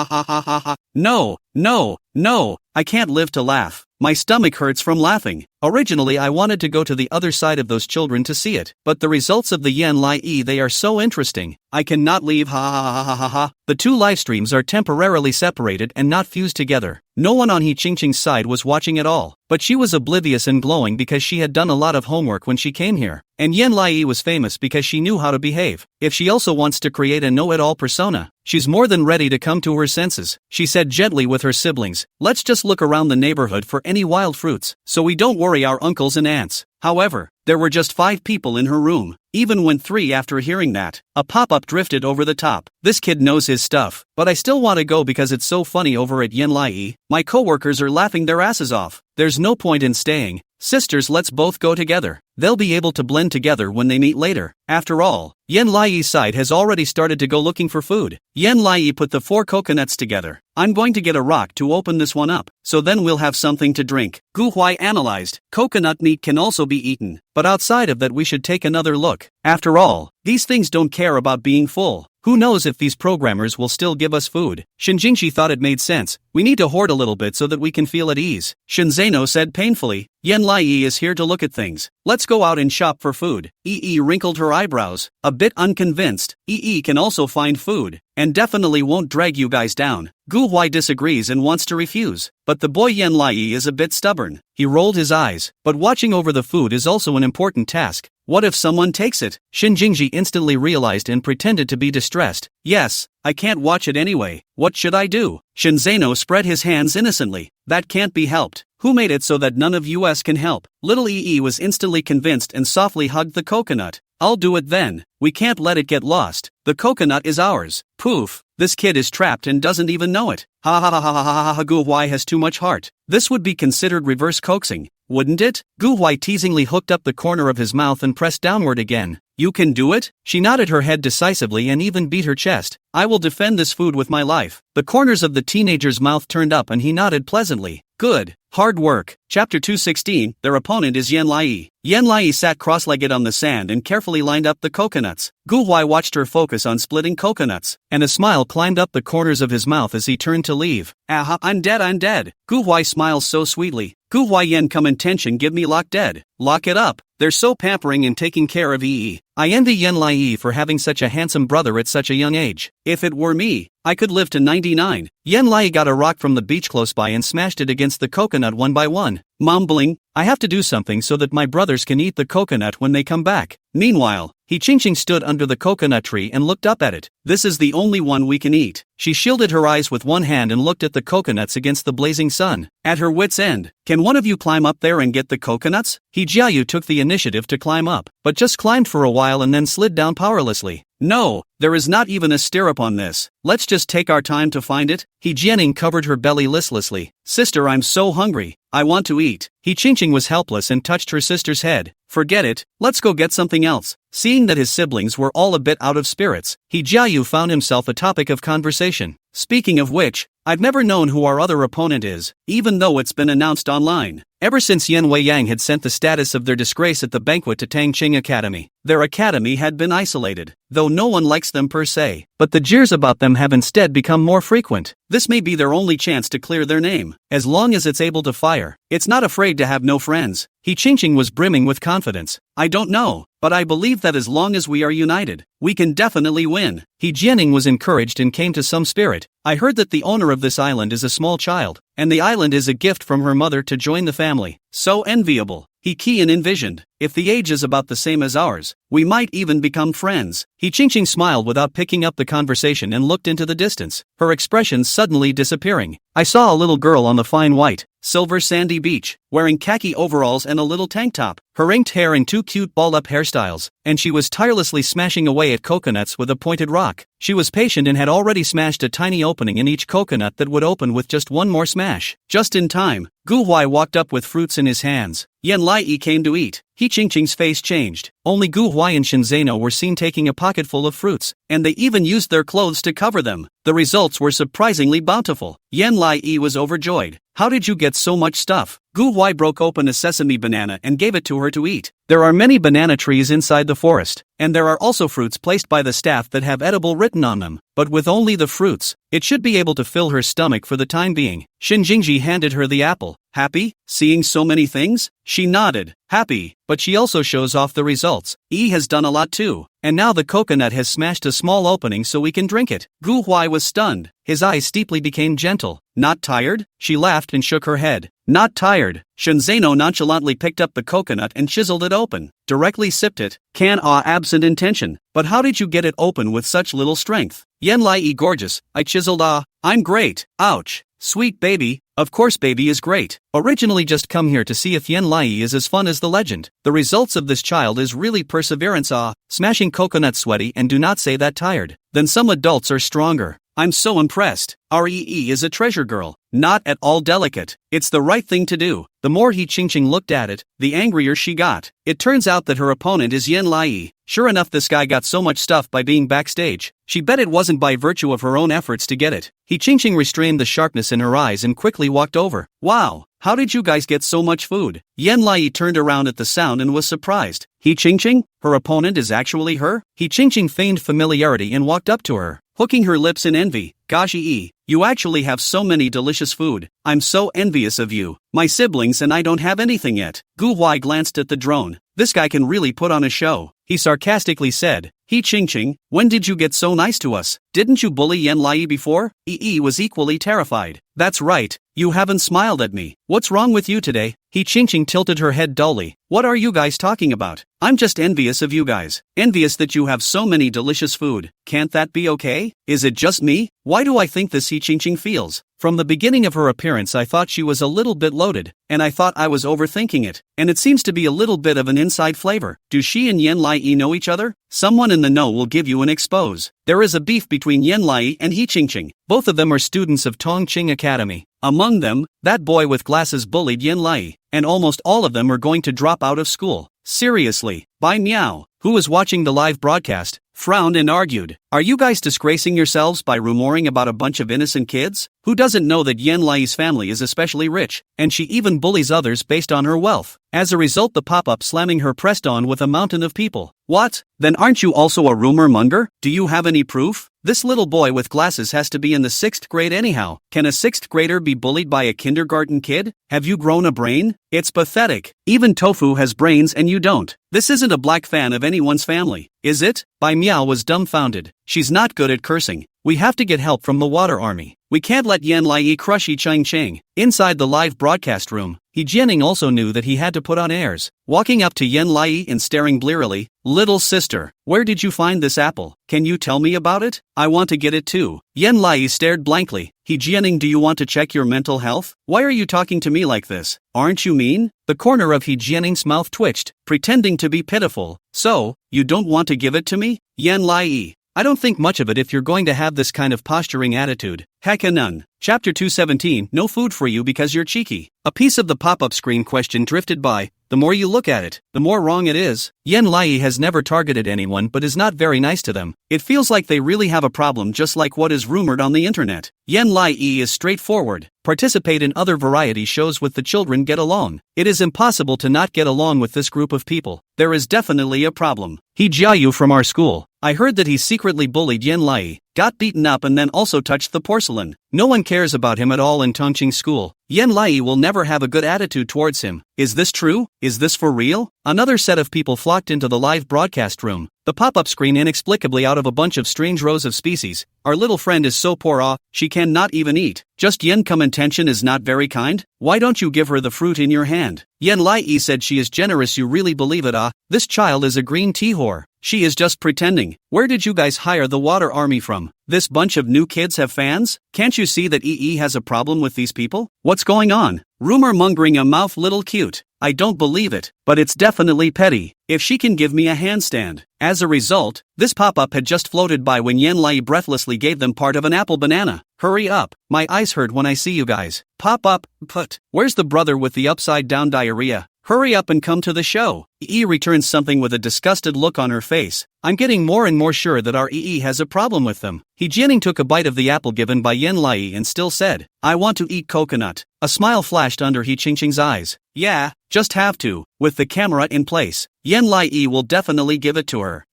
ha ha ha. No, no, no, I can't live to laugh. My stomach hurts from laughing. Originally I wanted to go to the other side of those children to see it, but the results of the Yen Lai Yi, they are so interesting. I cannot leave. Ha ha ha ha ha ha. The 2 live streams are temporarily separated and not fused together. No one on He Qingqing's side was watching at all, but she was oblivious and glowing because she had done a lot of homework when she came here. And Yen Lai Yi was famous because she knew how to behave. If she also wants to create a know-it-all persona, she's more than ready to come to her senses. She said gently with her siblings, let's just look around the neighborhood for any wild fruits, so we don't worry our uncles and aunts. However, there were just 5 people in her room. Even when 3 after hearing that, a pop-up drifted over the top. This kid knows his stuff, but I still want to go because it's so funny over at Yen Lai Yi. My coworkers are laughing their asses off. There's no point in staying. Sisters, let's both go together. They'll be able to blend together when they meet later. After all, Yen Lai Yi's side has already started to go looking for food. Yen Lai Yi put the 4 coconuts together. I'm going to get a rock to open this one up, so then we'll have something to drink. Gu Huai analyzed. Coconut meat can also be eaten, but outside of that we should take another look. After all, these things don't care about being full. Who knows if these programmers will still give us food? Shinjingshi thought it made sense. We need to hoard a little bit so that we can feel at ease. Shinzano said painfully. Yen Lai Yi is here to look at things. Let's go out and shop for food. Yi wrinkled her eyebrows, a bit unconvinced. Yi can also find food, and definitely won't drag you guys down. Gu Huai disagrees and wants to refuse, but the boy Yen Lai Yi is a bit stubborn. He rolled his eyes, but watching over the food is also an important task. What if someone takes it? Shinjingji instantly realized and pretended to be distressed. Yes, I can't watch it anyway. What should I do? Shinzano spread his hands innocently. That can't be helped. Who made it so that none of us can help? Little Yi was instantly convinced and softly hugged the coconut. I'll do it then. We can't let it get lost. The coconut is ours. Poof. This kid is trapped and doesn't even know it. Ha ha ha ha ha ha ha. Gu Huai has too much heart. This would be considered reverse coaxing, wouldn't it? Gu Huai teasingly hooked up the corner of his mouth and pressed downward again. You can do it? She nodded her head decisively and even beat her chest. I will defend this food with my life. The corners of the teenager's mouth turned up and he nodded pleasantly. Good. Hard work. Chapter 216, their opponent is Yen Lai Yi. Yen Lai Yi sat cross-legged on the sand and carefully lined up the coconuts. Gu Huai watched her focus on splitting coconuts, and a smile climbed up the corners of his mouth as he turned to leave. Aha, I'm dead. Gu Huai smiles so sweetly. Gu Huai Yen come intention give me lock dead. Lock it up. They're so pampering and taking care of Yi. I envy Yen Lai Yi for having such a handsome brother at such a young age. If it were me, I could live to 99. Yen Lai Yi got a rock from the beach close by and smashed it against the coconut one by one. Mumbling, I have to do something so that my brothers can eat the coconut when they come back. Meanwhile, He Qingqing stood under the coconut tree and looked up at it. This is the only one we can eat. She shielded her eyes with one hand and looked at the coconuts against the blazing sun. At her wit's end, can one of you climb up there and get the coconuts? He Jiayu took the initiative to climb up, but just climbed for a while and then slid down powerlessly. No, there is not even a stirrup on this. Let's just take our time to find it. He Jianing covered her belly listlessly. Sister, I'm so hungry. I want to eat. He Qingqing was helpless and touched her sister's head. Forget it, let's go get something else. Seeing that his siblings were all a bit out of spirits, He Jiayu found himself a topic of conversation. Speaking of which, I've never known who our other opponent is, even though it's been announced online. Ever since Yen Wei Yang had sent the status of their disgrace at the banquet to Tangqing Academy, their academy had been isolated, though no one likes them per se, but the jeers about them have instead become more frequent. This may be their only chance to clear their name, as long as it's able to fire. It's not afraid to have no friends. He Qingqing was brimming with confidence. I don't know, but I believe that as long as we are united, we can definitely win. He Jianing was encouraged and came to some spirit. I heard that the owner of this island is a small child, and the island is a gift from her mother to join the family. So enviable. He Qian envisioned. If the age is about the same as ours, we might even become friends. He Qingqing smiled without picking up the conversation and looked into the distance, her expression suddenly disappearing. I saw a little girl on the fine white, silver sandy beach, wearing khaki overalls and a little tank top, her inked hair in two cute balled-up hairstyles, and she was tirelessly smashing away at coconuts with a pointed rock. She was patient and had already smashed a tiny opening in each coconut that would open with just one more smash. Just in time, Gu Huai walked up with fruits in his hands. Yan Lai came to eat. He Qingqing's face changed. Only Gu Huai and Shinzeno were seen taking a pocketful of fruits, and they even used their clothes to cover them. The results were surprisingly bountiful. Yan Lai was overjoyed. How did you get so much stuff? Gu Huai broke open a sesame banana and gave it to her to eat. There are many banana trees inside the forest, and there are also fruits placed by the staff that have edible written on them, but with only the fruits, it should be able to fill her stomach for the time being. Shin Jingji handed her the apple. Happy? Seeing so many things? She nodded. Happy, but she also shows off the results. Has done a lot too, and now the coconut has smashed a small opening so we can drink it. Gu Huai was stunned. His eyes steeply became gentle. Not tired? She laughed and shook her head. Not tired. Shinzeno nonchalantly picked up the coconut and chiseled it open. Directly sipped it. Absent intention. But how did you get it open with such little strength? Yan Lai gorgeous. I chiseled I'm great. Ouch. Sweet baby. Of course baby is great. Originally just come here to see if Yan Lai is as fun as the legend. The results of this child is really perseverance smashing coconut sweaty and do not say that tired. Then some adults are stronger. I'm so impressed. Ree is a treasure girl. Not at all delicate. It's the right thing to do. The more He Qingqing looked at it, the angrier she got. It turns out that her opponent is Yan Lai. Sure enough, this guy got so much stuff by being backstage. She bet it wasn't by virtue of her own efforts to get it. He Qingqing restrained the sharpness in her eyes and quickly walked over. Wow, how did you guys get so much food? Yan Lai turned around at the sound and was surprised. He Qingqing? Her opponent is actually her? He Qingqing feigned familiarity and walked up to her, hooking her lips in envy. Gosh, you actually have so many delicious food. I'm so envious of you. My siblings and I don't have anything yet. Gu Huai glanced at the drone. This guy can really put on a show. He sarcastically said. He Qingqing, when did you get so nice to us? Didn't you bully Yan Lai before? Was equally terrified. That's right, you haven't smiled at me. What's wrong with you today? He Qingqing tilted her head dully. What are you guys talking about? I'm just envious of you guys. Envious that you have so many delicious food. Can't that be okay? Is it just me? Why do I think this He Qingqing feels? From the beginning of her appearance I thought she was a little bit loaded, and I thought I was overthinking it, and it seems to be a little bit of an inside flavor. Do she and Yan Lai know each other? Someone in the know will give you an expose. There is a beef between Yan Lai and He Qingqing. Both of them are students of Tongqing Academy. Among them, that boy with glasses bullied Yan Lai, and almost all of them are going to drop out of school. Seriously. Bai Miao, who was watching the live broadcast, frowned and argued. Are you guys disgracing yourselves by rumoring about a bunch of innocent kids? Who doesn't know that Yan Lai's family is especially rich, and she even bullies others based on her wealth? As a result, the pop-up slamming her pressed on with a mountain of people. What? Then aren't you also a rumor monger? Do you have any proof? This little boy with glasses has to be in the 6th grade anyhow. Can a 6th grader be bullied by a kindergarten kid? Have you grown a brain? It's pathetic. Even Tofu has brains and you don't. This isn't a black fan of anyone's family, is it? Bai Miao was dumbfounded. She's not good at cursing. We have to get help from the water army. We can't let Yan Lai crush He Qingqing. Inside the live broadcast room, He Jianing also knew that he had to put on airs. Walking up to Yan Lai and staring blearily, little sister, where did you find this apple? Can you tell me about it? I want to get it too. Yan Lai stared blankly. He Jianing, do you want to check your mental health? Why are you talking to me like this? Aren't you mean? The corner of He Jianing's mouth twitched, pretending to be pitiful. So, you don't want to give it to me? Yan Lai, I don't think much of it if you're going to have this kind of posturing attitude. Hecka none. Chapter 217, no food for you because you're cheeky. A piece of the pop-up screen question drifted by. The more you look at it, the more wrong it is. Yan Lai has never targeted anyone but is not very nice to them. It feels like they really have a problem, just like what is rumored on the internet. Yan Lai is straightforward. Participate in other variety shows with the children, get along. It is impossible to not get along with this group of people. There is definitely a problem. He Jiayu from our school. I heard that he secretly bullied Yan Lai, got beaten up and then also touched the porcelain. No one cares about him at all in Tongqing school. Yan Lai will never have a good attitude towards him. Is this true? Is this for real? Another set of people flocked into the live broadcast room. The pop-up screen inexplicably out of a bunch of strange rows of species. Our little friend is so poor she can not even eat. Just yen come intention is not very kind? Why don't you give her the fruit in your hand? Yen Lai said she is generous, you really believe it This child is a green tea whore. She is just pretending. Where did you guys hire the water army from? This bunch of new kids have fans? Can't you see that has a problem with these people? What's going on? Rumor mongering a mouth little cute. I don't believe it, but it's definitely petty. If she can give me a handstand. As a result, this pop-up had just floated by when Yen Lai breathlessly gave them part of an apple banana. Hurry up, my eyes hurt when I see you guys. Pop up, put. Where's the brother with the upside-down diarrhea? Hurry up and come to the show. Returns something with a disgusted look on her face. I'm getting more and more sure that our has a problem with them. Jianing took a bite of the apple given by Yen Lai and still said, I want to eat coconut. A smile flashed under Qing's eyes. Yeah, just have to. With the camera in place, Yen Lai will definitely give it to her.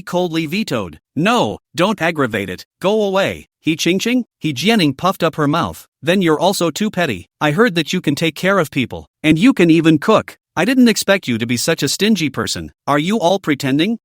Coldly vetoed. No, don't aggravate it. Go away. Qing? Jianing puffed up her mouth. Then you're also too petty. I heard that you can take care of people. And you can even cook. I didn't expect you to be such a stingy person. Are you all pretending?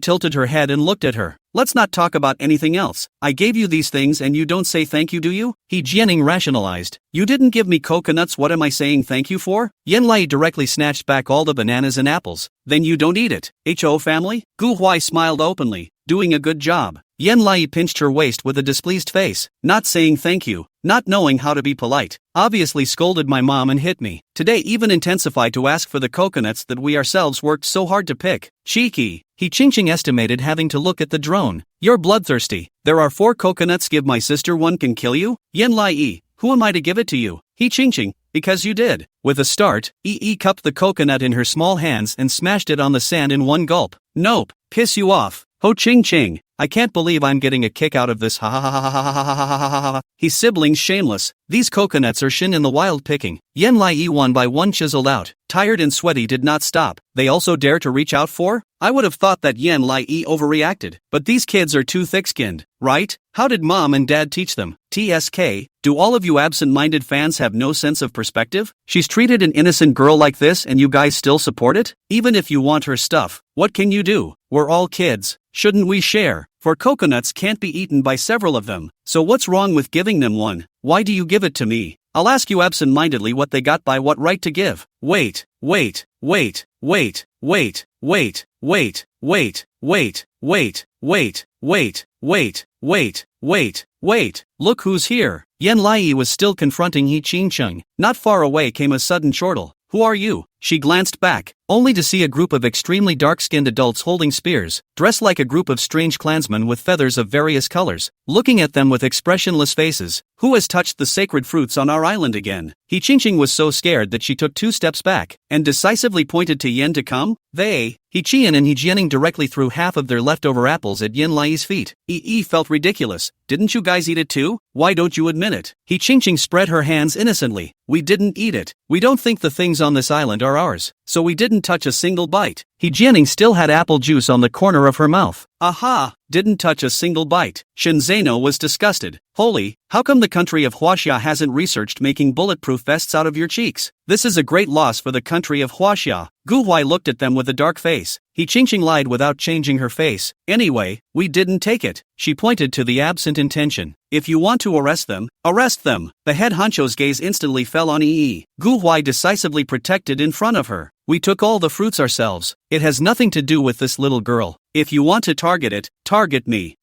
Tilted her head and looked at her. Let's not talk about anything else. I gave you these things and you don't say thank you, do you? Jianing rationalized. You didn't give me coconuts, what am I saying thank you for? Yen Lai directly snatched back all the bananas and apples. Then you don't eat it. Family? Gu Huai smiled openly. Doing a good job. Yen Lai pinched her waist with a displeased face. Not saying thank you. Not knowing how to be polite. Obviously scolded my mom and hit me. Today even intensified to ask for the coconuts that we ourselves worked so hard to pick. Cheeky. Qing estimated having to look at the drone. You're bloodthirsty. There are 4 coconuts, give my sister one can kill you? Yen Lai, who am I to give it to you? Qing, because you did. With a start, cupped the coconut in her small hands and smashed it on the sand in one gulp. Nope, piss you off. Qing. I can't believe I'm getting a kick out of this, ha ha ha ha ha ha ha ha ha ha ha. His siblings shameless. These coconuts are shin in the wild picking. Yen Lai one by one chiseled out. Tired and sweaty did not stop. They also dare to reach out for? I would have thought that Yen Lai overreacted. But these kids are too thick-skinned, right? How did mom and dad teach them? TSK, do all of you absent-minded fans have no sense of perspective? She's treated an innocent girl like this and you guys still support it? Even if you want her stuff, what can you do? We're all kids. Shouldn't we share? For coconuts can't be eaten by several of them. So what's wrong with giving them one? Why do you give it to me? I'll ask you absent-mindedly what they got by what right to give. Wait. Look who's here. Yen Lai was still confronting Qing. Not far away came a sudden chortle. Who are you? She glanced back, only to see a group of extremely dark-skinned adults holding spears, dressed like a group of strange clansmen with feathers of various colors, looking at them with expressionless faces. Who has touched the sacred fruits on our island again? Qing was so scared that she took 2 steps back, and decisively pointed to Yen to come. Qian and Jianing directly threw half of their leftover apples at Yen Lai's feet. Felt ridiculous. Didn't you guys eat it too? Why don't you admit it? Qing spread her hands innocently. We didn't eat it. We don't think the things on this island are ours, so we didn't touch a single bite. Jianing still had apple juice on the corner of her mouth. Aha! Didn't touch a single bite. Shenzeno was disgusted. Holy, how come the country of Huaxia hasn't researched making bulletproof vests out of your cheeks? This is a great loss for the country of Huaxia. Gu Huai looked at them with a dark face. Qing lied without changing her face. Anyway, we didn't take it. She pointed to the absent intention. If you want to arrest them, arrest them. The head honcho's gaze instantly fell on Gu Huai decisively protected in front of her. We took all the fruits ourselves. It has nothing to do with this little girl. If you want to target it, target me.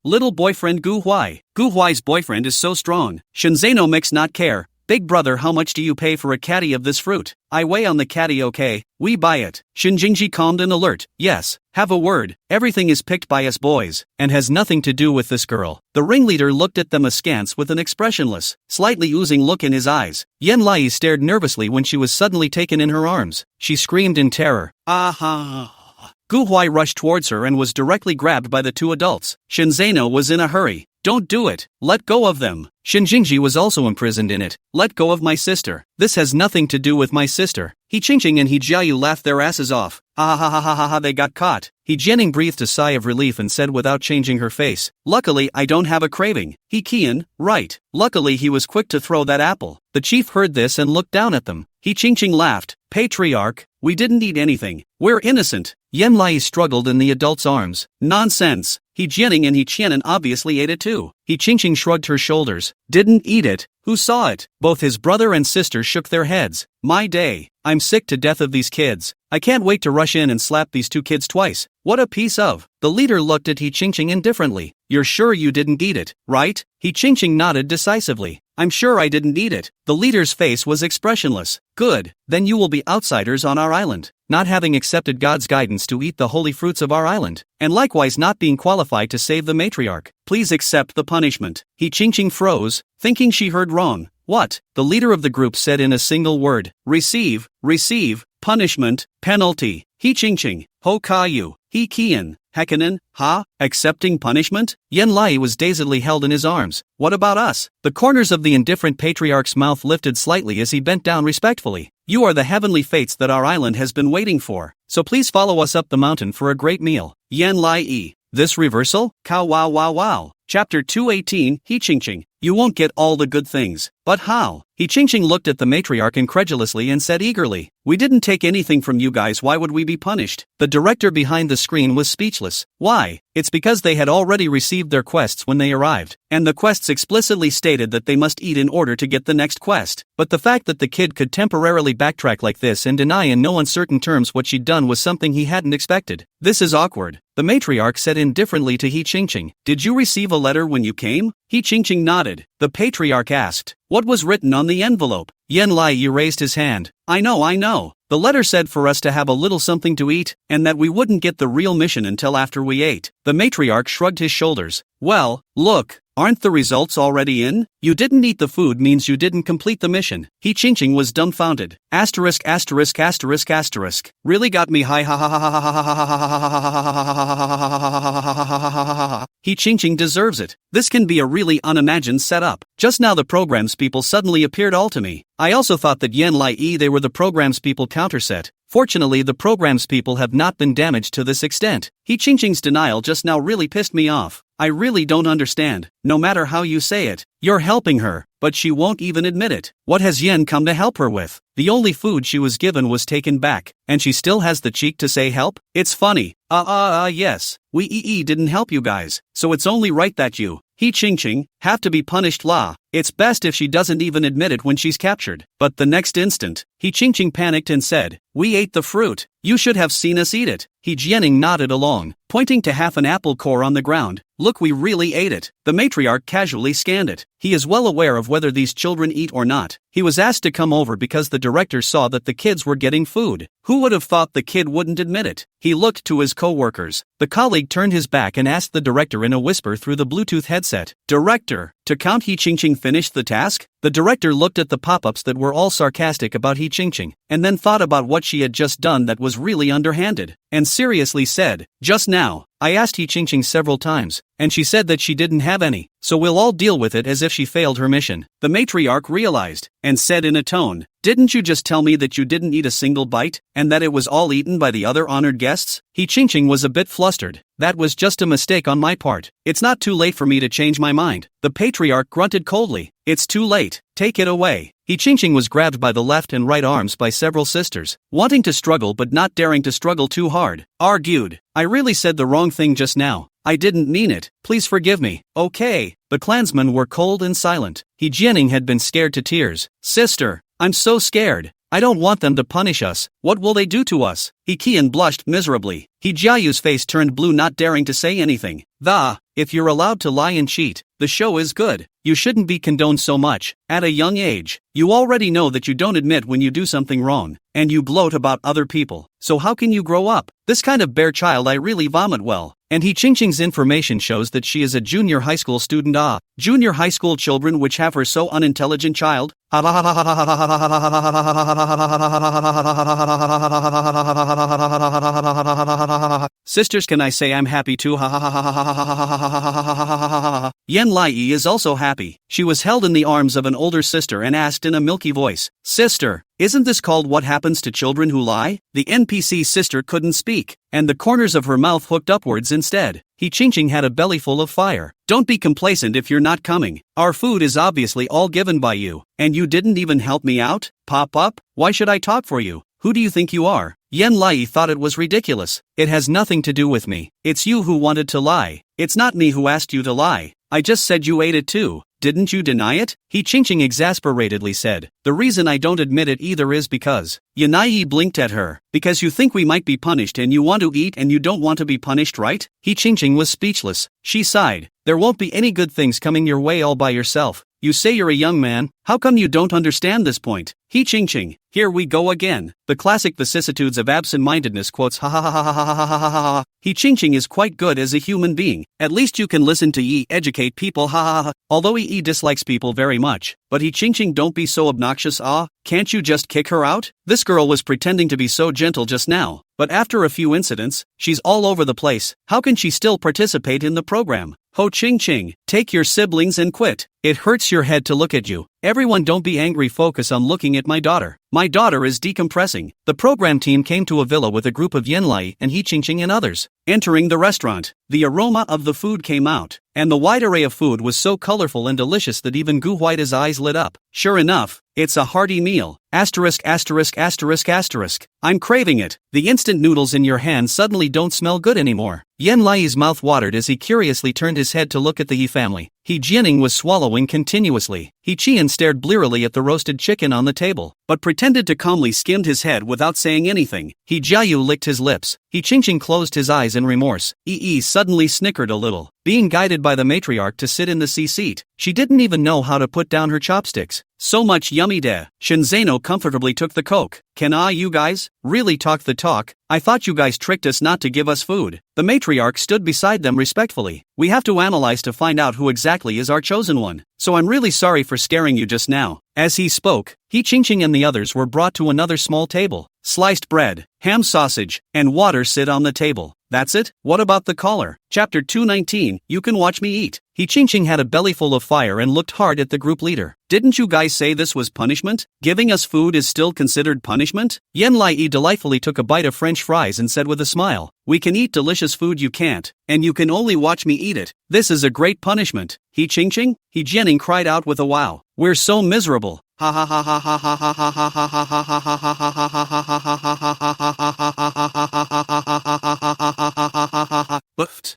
Little boyfriend Gu Huai. Gu Huai's boyfriend is so strong. Shenzeno mix not care. Big brother, how much do you pay for a caddy of this fruit? I weigh on the caddy, okay? We buy it. Shinjingji calmed and alert. Yes, have a word. Everything is picked by us boys, and has nothing to do with this girl. The ringleader looked at them askance with an expressionless, slightly oozing look in his eyes. Yen Lai stared nervously when she was suddenly taken in her arms. She screamed in terror. Gu Huai rushed towards her and was directly grabbed by the 2 adults. Shenzeno was in a hurry. Don't do it. Let go of them. Shinjingji was also imprisoned in it. Let go of my sister. This has nothing to do with my sister. Qingqing and Jiayu laughed their asses off. Ha, they got caught. Jianing breathed a sigh of relief and said without changing her face, luckily I don't have a craving. Qian, right. Luckily he was quick to throw that apple. The chief heard this and looked down at them. Qingqing laughed. Patriarch, we didn't eat anything. We're innocent. Yen Lai struggled in the adult's arms. Nonsense. He Jianing and He Qianan obviously ate it too. He Qingqing shrugged her shoulders. Didn't eat it? Who saw it? Both his brother and sister shook their heads. My day. I'm sick to death of these kids. I can't wait to rush in and slap these two kids twice. What a piece of. The leader looked at He Qingqing indifferently. You're sure you didn't eat it, right? He Qingqing nodded decisively. I'm sure I didn't eat it. The leader's face was expressionless. Good, then you will be outsiders on our island, not having accepted God's guidance to eat the holy fruits of our island, and likewise not being qualified to save the matriarch. Please accept the punishment. He Qingqing froze, thinking she heard wrong. What? The leader of the group said in a single word. Receive, punishment, penalty. He Qingqing, Ho Kayu, He Qian, Hekanan, Ha, accepting punishment? Yen Lai was dazedly held in his arms. What about us? The corners of the indifferent patriarch's mouth lifted slightly as he bent down respectfully. You are the heavenly fates that our island has been waiting for, so please follow us up the mountain for a great meal. Yen Lai. This reversal? Cow wow wow wow. Chapter 218, He Qingqing. You won't get all the good things. But how? He Qingqing looked at the matriarch incredulously and said eagerly, we didn't take anything from you guys, why would we be punished? The director behind the screen was speechless. Why? It's because they had already received their quests when they arrived, and the quests explicitly stated that they must eat in order to get the next quest. But the fact that the kid could temporarily backtrack like this and deny in no uncertain terms what she'd done was something he hadn't expected. This is awkward. The matriarch said indifferently to He Qingqing, did you receive a letter when you came? He Qingqing nodded. The patriarch asked, what was written on the envelope? Yen Lai raised his hand. I know. The letter said for us to have a little something to eat, and that we wouldn't get the real mission until after we ate. The matriarch shrugged his shoulders. Well, look, aren't the results already in? You didn't eat the food means you didn't complete the mission. He Qingqing was dumbfounded. Asterisk. Really got me high ha ha ha ha ha ha ha. He Qingqing deserves it. This can be a really unimagined setup. Just now the program's people suddenly appeared all to me. I also thought that Yen Lai they were the program's people counterset. Fortunately the program's people have not been damaged to this extent. He Qingqing's denial just now really pissed me off. I really don't understand. No matter how you say it, you're helping her, but she won't even admit it. What has Yen come to help her with? The only food she was given was taken back, and she still has the cheek to say help? It's funny. Yes. We didn't help you guys, so it's only right that you, He Qingqing, have to be punished. It's best if she doesn't even admit it when she's captured. But the next instant, He Qingqing panicked and said, we ate the fruit. You should have seen us eat it. He Jianing nodded along, pointing to half an apple core on the ground. Look, we really ate it. The matriarch casually scanned it. He is well aware of whether these children eat or not. He was asked to come over because the director saw that the kids were getting food. Who would have thought the kid wouldn't admit it? He looked to his co-workers. The colleague turned his back and asked the director in a whisper through the Bluetooth headset. Director, to count He Qingqing finished the task? The director looked at the pop-ups that were all sarcastic about He Qingqing, and then thought about what she had just done that was really underhanded, and seriously said, just now, I asked He Qingqing several times, and she said that she didn't have any, so we'll all deal with it as if she failed her mission. The matriarch realized, and said in a tone, didn't you just tell me that you didn't eat a single bite, and that it was all eaten by the other honored guests? He Qingqing was a bit flustered. That was just a mistake on my part. It's not too late for me to change my mind. The patriarch grunted coldly. It's too late. Take it away. He Qingqing was grabbed by the left and right arms by several sisters, wanting to struggle but not daring to struggle too hard. Argued. I really said the wrong thing just now. I didn't mean it. Please forgive me. Okay. The clansmen were cold and silent. He Jianing had been scared to tears. Sister, I'm so scared. I don't want them to punish us. What will they do to us? He Qian blushed miserably. He Jiayu's face turned blue, not daring to say anything. If you're allowed to lie and cheat, the show is good. You shouldn't be condoned so much. At a young age, you already know that you don't admit when you do something wrong, and you gloat about other people. So how can you grow up? This kind of bare child I really vomit well. And He Qingqing's information shows that she is a junior high school student. Junior high school children which have her so unintelligent child. Sisters, can I say I'm happy too? Yen Lai is also happy. She was held in the arms of an older sister and asked in a milky voice, Sister, isn't this called what happens to children who lie? The NPC sister couldn't speak, and the corners of her mouth hooked upwards instead. He Qingqing had a belly full of fire. Don't be complacent if you're not coming. Our food is obviously all given by you, and you didn't even help me out? Pop up? Why should I talk for you? Who do you think you are? Yen Lai thought it was ridiculous. It has nothing to do with me. It's you who wanted to lie. It's not me who asked you to lie. I just said you ate it too. Didn't you deny it? He Qingqing exasperatedly said. The reason I don't admit it either is because. Yanai blinked at her. Because you think we might be punished and you want to eat and you don't want to be punished, right? He Qingqing was speechless. She sighed. There won't be any good things coming your way all by yourself. You say you're a young man, how come you don't understand this point? He Qingqing, here we go again. The classic vicissitudes of absent-mindedness quotes ha ha ha ha ha ha ha ha ha ha. He Qingqing is quite good as a human being. At least you can listen to Yi educate people ha ha ha. Although Yi dislikes people very much. But He Qingqing, don't be so obnoxious can't you just kick her out? This girl was pretending to be so gentle just now. But after a few incidents, she's all over the place. How can she still participate in the program? Ho Qingqing, take your siblings and quit. It hurts your head to look at you. Everyone don't be angry, focus on looking at my daughter. My daughter is decompressing. The program team came to a villa with a group of Yenlai and He Qingqing and others. Entering the restaurant, the aroma of the food came out, and the wide array of food was so colorful and delicious that even Gu Huaida's eyes lit up. Sure enough, it's a hearty meal. Asterisk asterisk asterisk asterisk. I'm craving it. The instant noodles in your hand suddenly don't smell good anymore. Yen Lai's mouth watered as he curiously turned his head to look at the He family. He Jianing was swallowing continuously. He Qian stared blearily at the roasted chicken on the table, but pretended to calmly skimmed his head without saying anything. He Jiayu licked his lips. He Qingqing closed his eyes in remorse. Yi suddenly snickered a little. Being guided by the matriarch to sit in the C-seat, she didn't even know how to put down her chopsticks. So much yummy de. Shinzano comfortably took the coke. Can you guys really talk the talk? I thought you guys tricked us not to give us food. The matriarch stood beside them respectfully. We have to analyze to find out who exactly is our chosen one. So I'm really sorry for scaring you just now. As he spoke, He Qingqing and the others were brought to another small table. Sliced bread, ham sausage, and water sit on the table. That's it? What about the caller? Chapter 219, you can watch me eat. He Qingqing had a belly full of fire and looked hard at the group leader. Didn't you guys say this was punishment? Giving us food is still considered punishment? Yen Lai delightfully took a bite of French fries and said with a smile, we can eat delicious food, you can't, and you can only watch me eat it. This is a great punishment. He Qingqing? He Jianing cried out with a wow. We're so miserable. Ha ha ha ha ha ha ha ha ha ha ha ha ha ha ha ha ha ha. Buffed.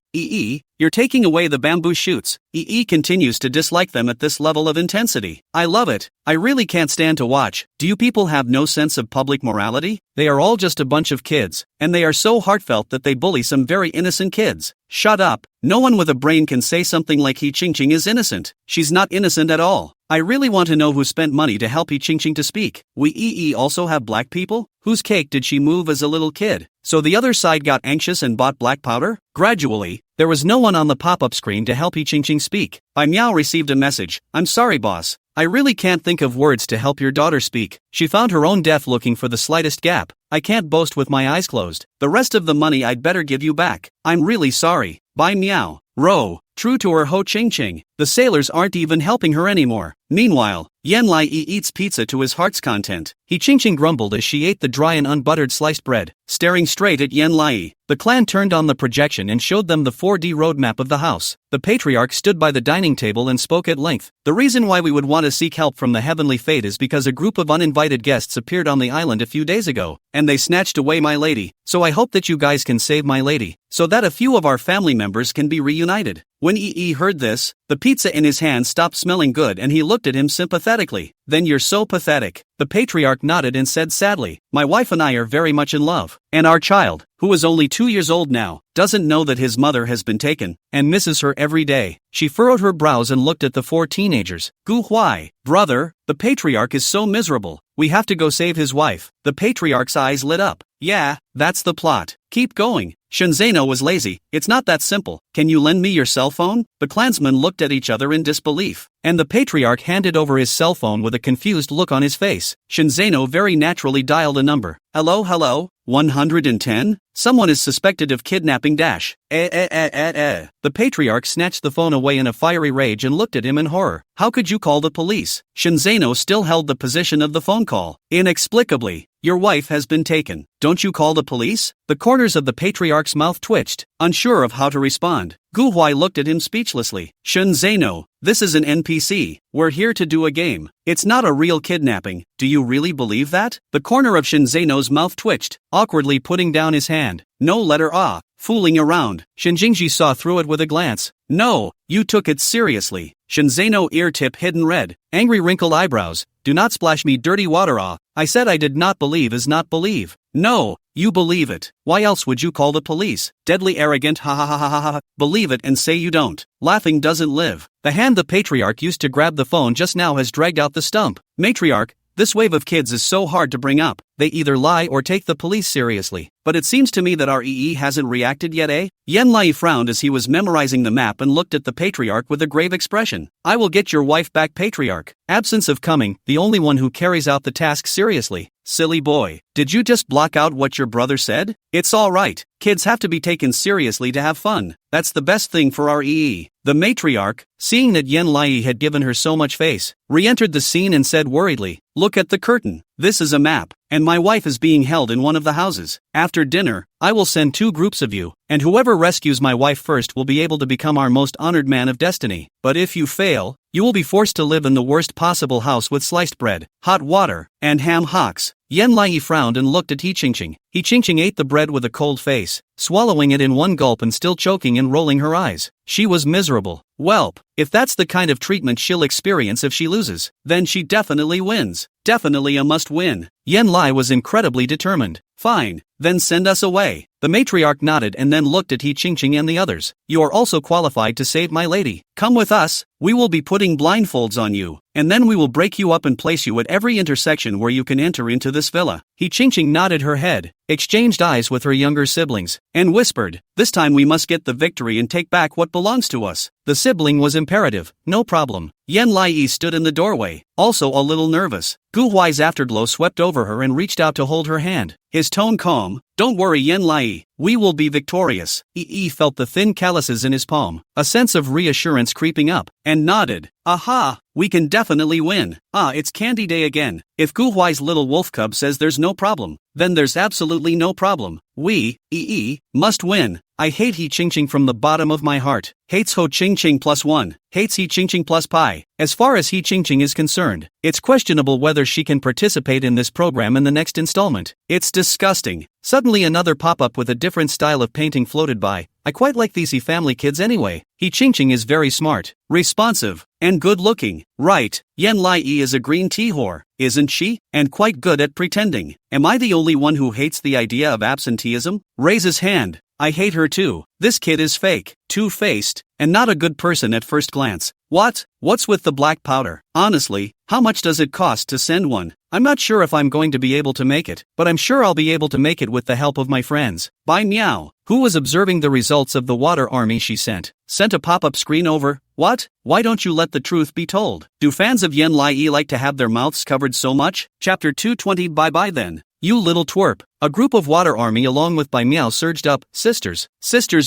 You're taking away the bamboo shoots. Continues to dislike them at this level of intensity. I love it. I really can't stand to watch. Do you people have no sense of public morality? They are all just a bunch of kids, and they are so heartfelt that they bully some very innocent kids. Shut up. No one with a brain can say something like He Qingqing is innocent. She's not innocent at all. I really want to know who spent money to help He Qingqing to speak. We also have black people? Whose cake did she move as a little kid? So the other side got anxious and bought black powder? Gradually, there was no one on the pop-up screen to help He Qingqing speak. Bai Miao received a message. I'm sorry, boss. I really can't think of words to help your daughter speak. She found her own deaf looking for the slightest gap. I can't boast with my eyes closed. The rest of the money I'd better give you back. I'm really sorry. Bai Miao. Ro. True to her Ho Qingqing, the sailors aren't even helping her anymore. Meanwhile, Yen Lai eats pizza to his heart's content. He Qingqing grumbled as she ate the dry and unbuttered sliced bread, staring straight at Yen Lai. The clan turned on the projection and showed them the 4D roadmap of the house. The patriarch stood by the dining table and spoke at length. The reason why we would want to seek help from the heavenly fate is because a group of uninvited guests appeared on the island a few days ago, and they snatched away my lady. So I hope that you guys can save my lady, so that a few of our family members can be reunited. When heard this, the pizza in his hand stopped smelling good and he looked at him sympathetically. Then you're so pathetic. The patriarch nodded and said sadly, my wife and I are very much in love, and our child, who is only 2 years old now, doesn't know that his mother has been taken, and misses her every day. She furrowed her brows and looked at the 4 teenagers. Gu Huai, brother, the patriarch is so miserable. We have to go save his wife. The patriarch's eyes lit up. Yeah, that's the plot. Keep going. Shinzano was lazy. It's not that simple. Can you lend me your cell phone? The clansmen looked at each other in disbelief, and the patriarch handed over his cell phone with a confused look on his face. Shinzano very naturally dialed a number. Hello, 110? Someone is suspected of kidnapping dash. The patriarch snatched the phone away in a fiery rage and looked at him in horror. How could you call the police? Shinzano still held the position of the phone call. Inexplicably, your wife has been taken. Don't you call the police? The corners of the patriarch's mouth twitched, unsure of how to respond. Gu Huai looked at him speechlessly. Shinzano, this is an NPC. We're here to do a game. It's not a real kidnapping. Do you really believe that? The corner of Shinzano's mouth twitched, awkwardly putting down his hand. No letter ah. Fooling around. Shinjingji saw through it with a glance. No, you took it seriously. Shinzano ear tip hidden red. Angry wrinkled eyebrows. Do not splash me dirty water ah. I said I did not believe is not believe. No, you believe it. Why else would you call the police? Deadly arrogant ha ha ha ha ha ha. Believe it and say you don't. Laughing doesn't live. The hand the patriarch used to grab the phone just now has dragged out the stump. Matriarch, this wave of kids is so hard to bring up. They either lie or take the police seriously. But it seems to me that our EE hasn't reacted yet, eh? Yan Lai frowned as he was memorizing the map and looked at the patriarch with a grave expression. I will get your wife back, patriarch. Absence of coming, the only one who carries out the task seriously. Silly boy, did you just block out what your brother said? It's alright, kids have to be taken seriously to have fun. That's the best thing for our EE. The matriarch, seeing that Yan Lai had given her so much face, re-entered the scene and said worriedly, look at the curtain. This is a map, and my wife is being held in one of the houses. After dinner, I will send 2 groups of you, and whoever rescues my wife first will be able to become our most honored man of destiny. But if you fail, you will be forced to live in the worst possible house with sliced bread, hot water, and ham hocks. Yan Lai frowned and looked at He Qingqing. He Qingqing ate the bread with a cold face, swallowing it in one gulp and still choking and rolling her eyes. She was miserable. Welp, if that's the kind of treatment she'll experience if she loses, then she definitely wins. Definitely a must-win. Yan Lai was incredibly determined. Fine, then send us away. The matriarch nodded and then looked at He Qingqing and the others. You are also qualified to save my lady. Come with us, we will be putting blindfolds on you, and then we will break you up and place you at every intersection where you can enter into this villa. He Qingqing nodded her head, exchanged eyes with her younger siblings, and whispered, this time we must get the victory and take back what belongs to us. The sibling was imperative, no problem. Yan Lai stood in the doorway, also a little nervous. Gu Huai's afterglow swept over her and reached out to hold her hand. His tone calm. Don't worry Yan Lai, we will be victorious. Yi felt the thin calluses in his palm, a sense of reassurance creeping up, and nodded. Aha, we can definitely win. Ah, it's candy day again. If Gu Huai's little wolf cub says there's no problem, then there's absolutely no problem. We, must win. I hate He Qingqing from the bottom of my heart. Hates Ho Qingqing +1. Hates He Qingqing plus pi. As far as He Qingqing is concerned, it's questionable whether she can participate in this program in the next installment. It's disgusting. Suddenly another pop-up with a different style of painting floated by. I quite like these family kids anyway. He Qingqing is very smart, responsive, and good-looking. Right, Yan Lai is a green tea whore, isn't she? And quite good at pretending. Am I the only one who hates the idea of absenteeism? Raise his hand. I hate her too. This kid is fake, two-faced, and not a good person at first glance. What's with the black powder? Honestly, how much does it cost to send one? I'm not sure if I'm going to be able to make it, but I'm sure I'll be able to make it with the help of my friends. By Meow, who was observing the results of the water army she sent a pop-up screen over. What? Why don't you let the truth be told? Do fans of Yan Lai like to have their mouths covered so much? Chapter 220. Bye then. You little twerp. A group of water army along with Bai Miao surged up. Sisters,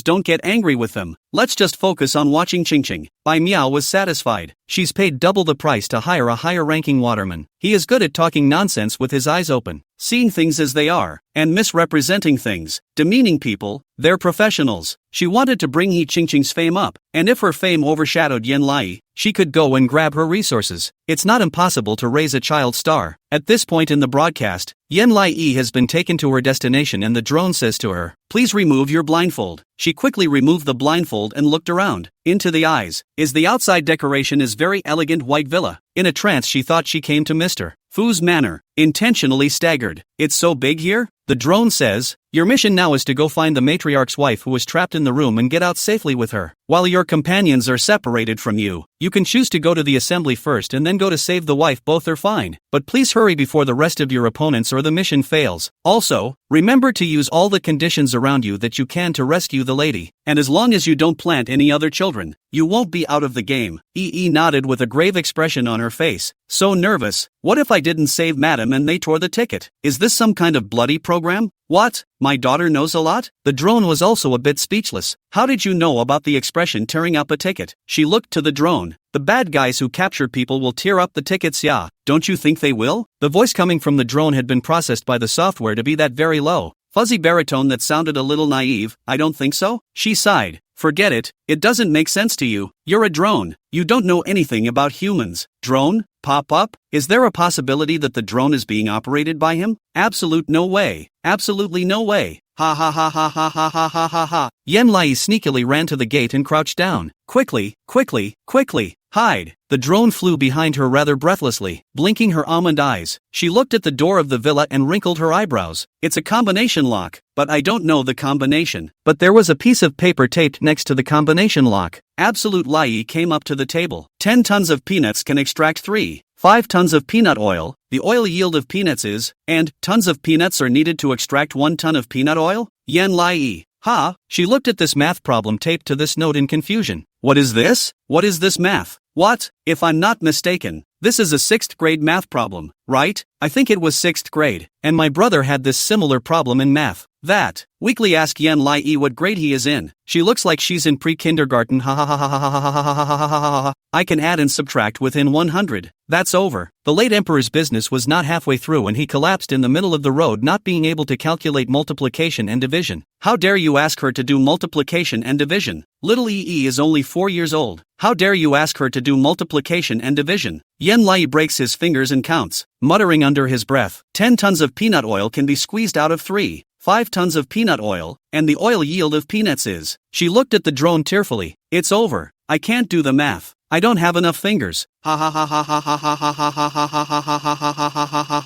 don't get angry with them. Let's just focus on watching Qingqing. Bai Miao was satisfied. She's paid double the price to hire a higher-ranking waterman. He is good at talking nonsense with his eyes open, seeing things as they are, and misrepresenting things, demeaning people. They're professionals. She wanted to bring He Qingqing's fame up, and if her fame overshadowed Yan Lai, she could go and grab her resources. It's not impossible to raise a child star. At this point in the broadcast, Yan Lai has been taken to her destination and the drone says to her, please remove your blindfold. She quickly removed the blindfold and looked around. Into the eyes. The outside decoration is very elegant white villa. In a trance she thought she came to Mr. Fu's manor, intentionally staggered. It's so big here? The drone says, your mission now is to go find the matriarch's wife who was trapped in the room and get out safely with her. While your companions are separated from you, you can choose to go to the assembly first and then go to save the wife. Both are fine, but please hurry before the rest of your opponents or the mission fails. Also, remember to use all the conditions around you that you can to rescue the lady, and as long as you don't plant any other children, you won't be out of the game. Nodded with a grave expression on her face. So nervous. What if I didn't save madam and they tore the ticket? Is this some kind of bloody program? What? My daughter knows a lot? The drone was also a bit speechless. How did you know about the expression tearing up a ticket? She looked to the drone. The bad guys who capture people will tear up the tickets, yeah. Don't you think they will? The voice coming from the drone had been processed by the software to be that very low, fuzzy baritone that sounded a little naive. I don't think so. She sighed. Forget it, it doesn't make sense to you. You're a drone. You don't know anything about humans. Drone? Pop up? Is there a possibility that the drone is being operated by him? Absolute no way. Absolutely no way. Ha ha ha ha ha ha ha ha ha ha. Yen Lai sneakily ran to the gate and crouched down. Quickly, quickly, quickly. Hide. The drone flew behind her rather breathlessly, blinking her almond eyes. She looked at the door of the villa and wrinkled her eyebrows. It's a combination lock, but I don't know the combination. But there was a piece of paper taped next to the combination lock. Absolute Lai came up to the table. 10 tons of peanuts can extract 5 tons of peanut oil. The oil yield of peanuts is, and tons of peanuts are needed to extract 1 ton of peanut oil? Yen Lai. Ha! She looked at this math problem taped to this note in confusion. What is this? What is this math? What? If I'm not mistaken, this is a 6th grade math problem, right? I think it was 6th grade, and my brother had this similar problem in math. That. Weekly ask Yen Lai what grade he is in. She looks like she's in pre-kindergarten. Ha ha ha ha ha ha ha ha ha ha ha ha. I can add and subtract within 100. That's over. The late emperor's business was not halfway through and he collapsed in the middle of the road, not being able to calculate multiplication and division. How dare you ask her to do multiplication and division? Little is only 4 years old. How dare you ask her to do multiplication and division? Yen Lai breaks his fingers and counts, muttering under his breath. 10 tons of peanut oil can be squeezed out of 5 tons of peanut oil, and the oil yield of peanuts is. She looked at the drone tearfully. It's over. I can't do the math. I don't have enough fingers. Ha ha ha ha ha ha ha ha ha ha ha ha ha ha ha ha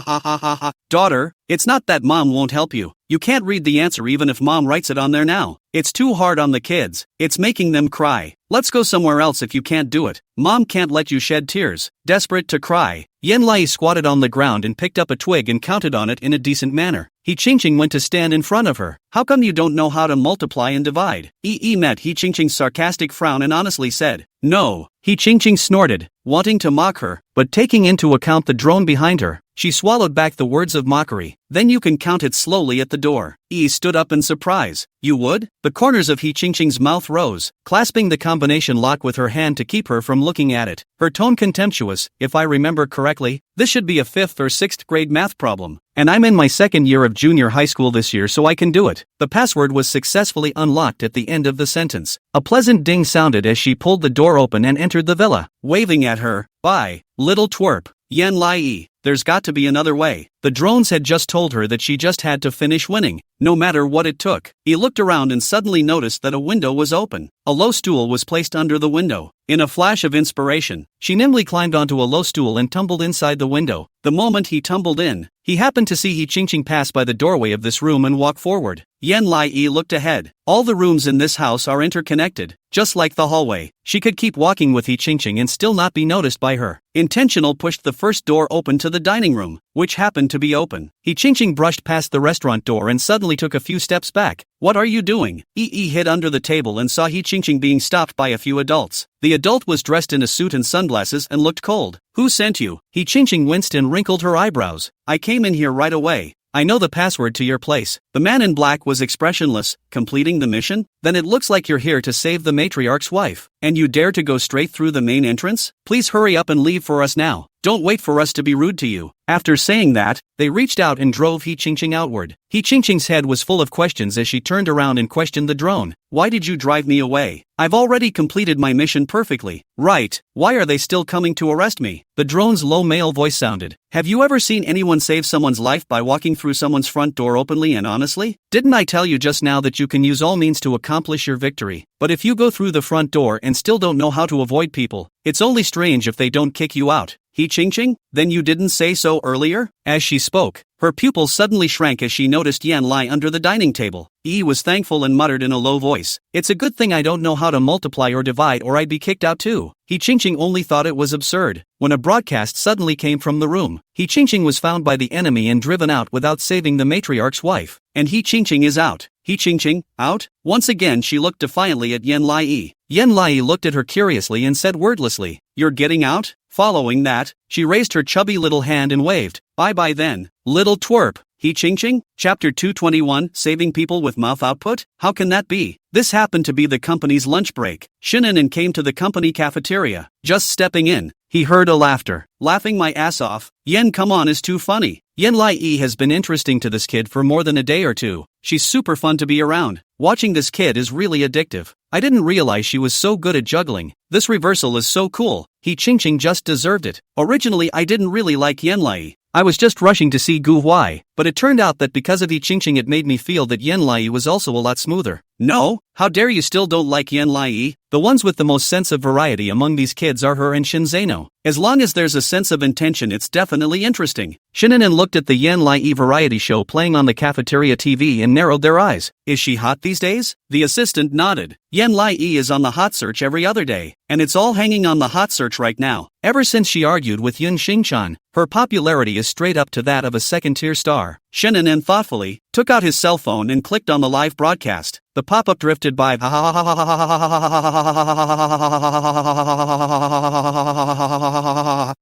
ha ha ha. Daughter, it's not that mom won't help you. You can't read the answer even if mom writes it on there now. It's too hard on the kids. It's making them cry. Let's go somewhere else if you can't do it. Mom can't let you shed tears. Desperate to cry, Yen Lai squatted on the ground and picked up a twig and counted on it in a decent manner. He Ching went to stand in front of her. How come you don't know how to multiply and divide? Met He Ching's sarcastic frown and honestly said, no. He Ching snorted, wanting to mock her, but taking into account the drone behind her, she swallowed back the words of mockery. Then you can count it slowly at the door. Stood up in surprise. You would? The corners of He Ching's mouth rose, clasping the combination lock with her hand to keep her from looking at it. Her tone contemptuous. If I remember correctly, this should be a 5th or 6th grade math problem. And I'm in my 2nd year of junior high school this year, so I can do it. The password was successfully unlocked at the end of the sentence. A pleasant ding sounded as she pulled the door open and entered the villa. Waving at her, bye, little twerp. Yen Lai, there's got to be another way. The drones had just told her that she just had to finish winning, no matter what it took. He looked around and suddenly noticed that a window was open. A low stool was placed under the window. In a flash of inspiration, she nimbly climbed onto a low stool and tumbled inside the window. The moment he tumbled in, he happened to see He Ching pass by the doorway of this room and walk forward. Yen Lai looked ahead. All the rooms in this house are interconnected, just like the hallway. She could keep walking with He Ching and still not be noticed by her. Intentional pushed the first door open to the dining room, which happened to be open. He Ching brushed past the restaurant door and suddenly took a few steps back. What are you doing? Hid under the table and saw He Ching being stopped by a few adults. The adult was dressed in a suit and sunglasses and looked cold. Who sent you? He Ching winced and wrinkled her eyebrows. I came in here right away. I know the password to your place. The man in black was expressionless. Completing the mission? Then it looks like you're here to save the matriarch's wife. And you dare to go straight through the main entrance? Please hurry up and leave for us now. Don't wait for us to be rude to you. After saying that, they reached out and drove He Ching outward. He Ching's head was full of questions as she turned around and questioned the drone. Why did you drive me away? I've already completed my mission perfectly. Right, why are they still coming to arrest me? The drone's low male voice sounded. Have you ever seen anyone save someone's life by walking through someone's front door openly and honestly? Didn't I tell you just now that you can use all means to accomplish your victory? But if you go through the front door and still don't know how to avoid people, it's only strange if they don't kick you out. He Ching? Then you didn't say so earlier? As she spoke, her pupils suddenly shrank as she noticed Yan lie under the dining table. Yi was thankful and muttered in a low voice, "It's a good thing I don't know how to multiply or divide or I'd be kicked out too." He Ching only thought it was absurd, when a broadcast suddenly came from the room. He Ching was found by the enemy and driven out without saving the matriarch's wife. And He Ching is out. He Ching, out? Once again she looked defiantly at Yan Lai. Yan Lai looked at her curiously and said wordlessly, "You're getting out?" Following that, she raised her chubby little hand and waved, "Bye-bye then, little twerp." He Ching? Chapter 221, Saving People with Mouth Output? How can that be? This happened to be the company's lunch break. Shinanen came to the company cafeteria. Just stepping in, he heard a laughter. "Laughing my ass off. Yen, come on, is too funny." Yan Lai has been interesting to this kid for more than a day or two. She's super fun to be around. Watching this kid is really addictive. I didn't realize she was so good at juggling. This reversal is so cool. He Ching just deserved it. Originally I didn't really like Yan Lai. I was just rushing to see Gu Huai, but it turned out that because of He Ching it made me feel that Yan Lai was also a lot smoother. No? How dare you still don't like Yan Lai? The ones with the most sense of variety among these kids are her and Shinzano. As long as there's a sense of intention it's definitely interesting. Shinanen looked at the Yan Lai variety show playing on the cafeteria TV and narrowed their eyes. Is she hot these days? The assistant nodded. Yan Lai is on the hot search every other day, and it's all hanging on the hot search right now. Ever since she argued with Yun Xingchan, her popularity is straight up to that of a second-tier star. Shinanen thoughtfully took out his cell phone and clicked on the live broadcast. The pop-up drifted by.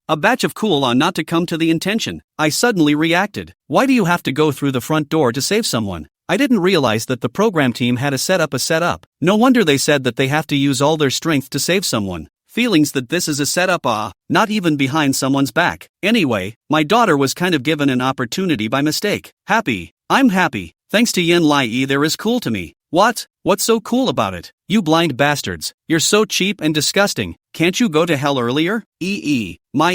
A batch of cool on not to come to the intention. I suddenly reacted. Why do you have to go through the front door to save someone? I didn't realize that the program team had a setup. No wonder they said that they have to use all their strength to save someone. Feelings that this is a setup, not even behind someone's back. Anyway, my daughter was kind of given an opportunity by mistake. Happy. I'm happy. Thanks to Yan Lai, there is cool to me. What? What's so cool about it? You blind bastards. You're so cheap and disgusting. Can't you go to hell earlier? My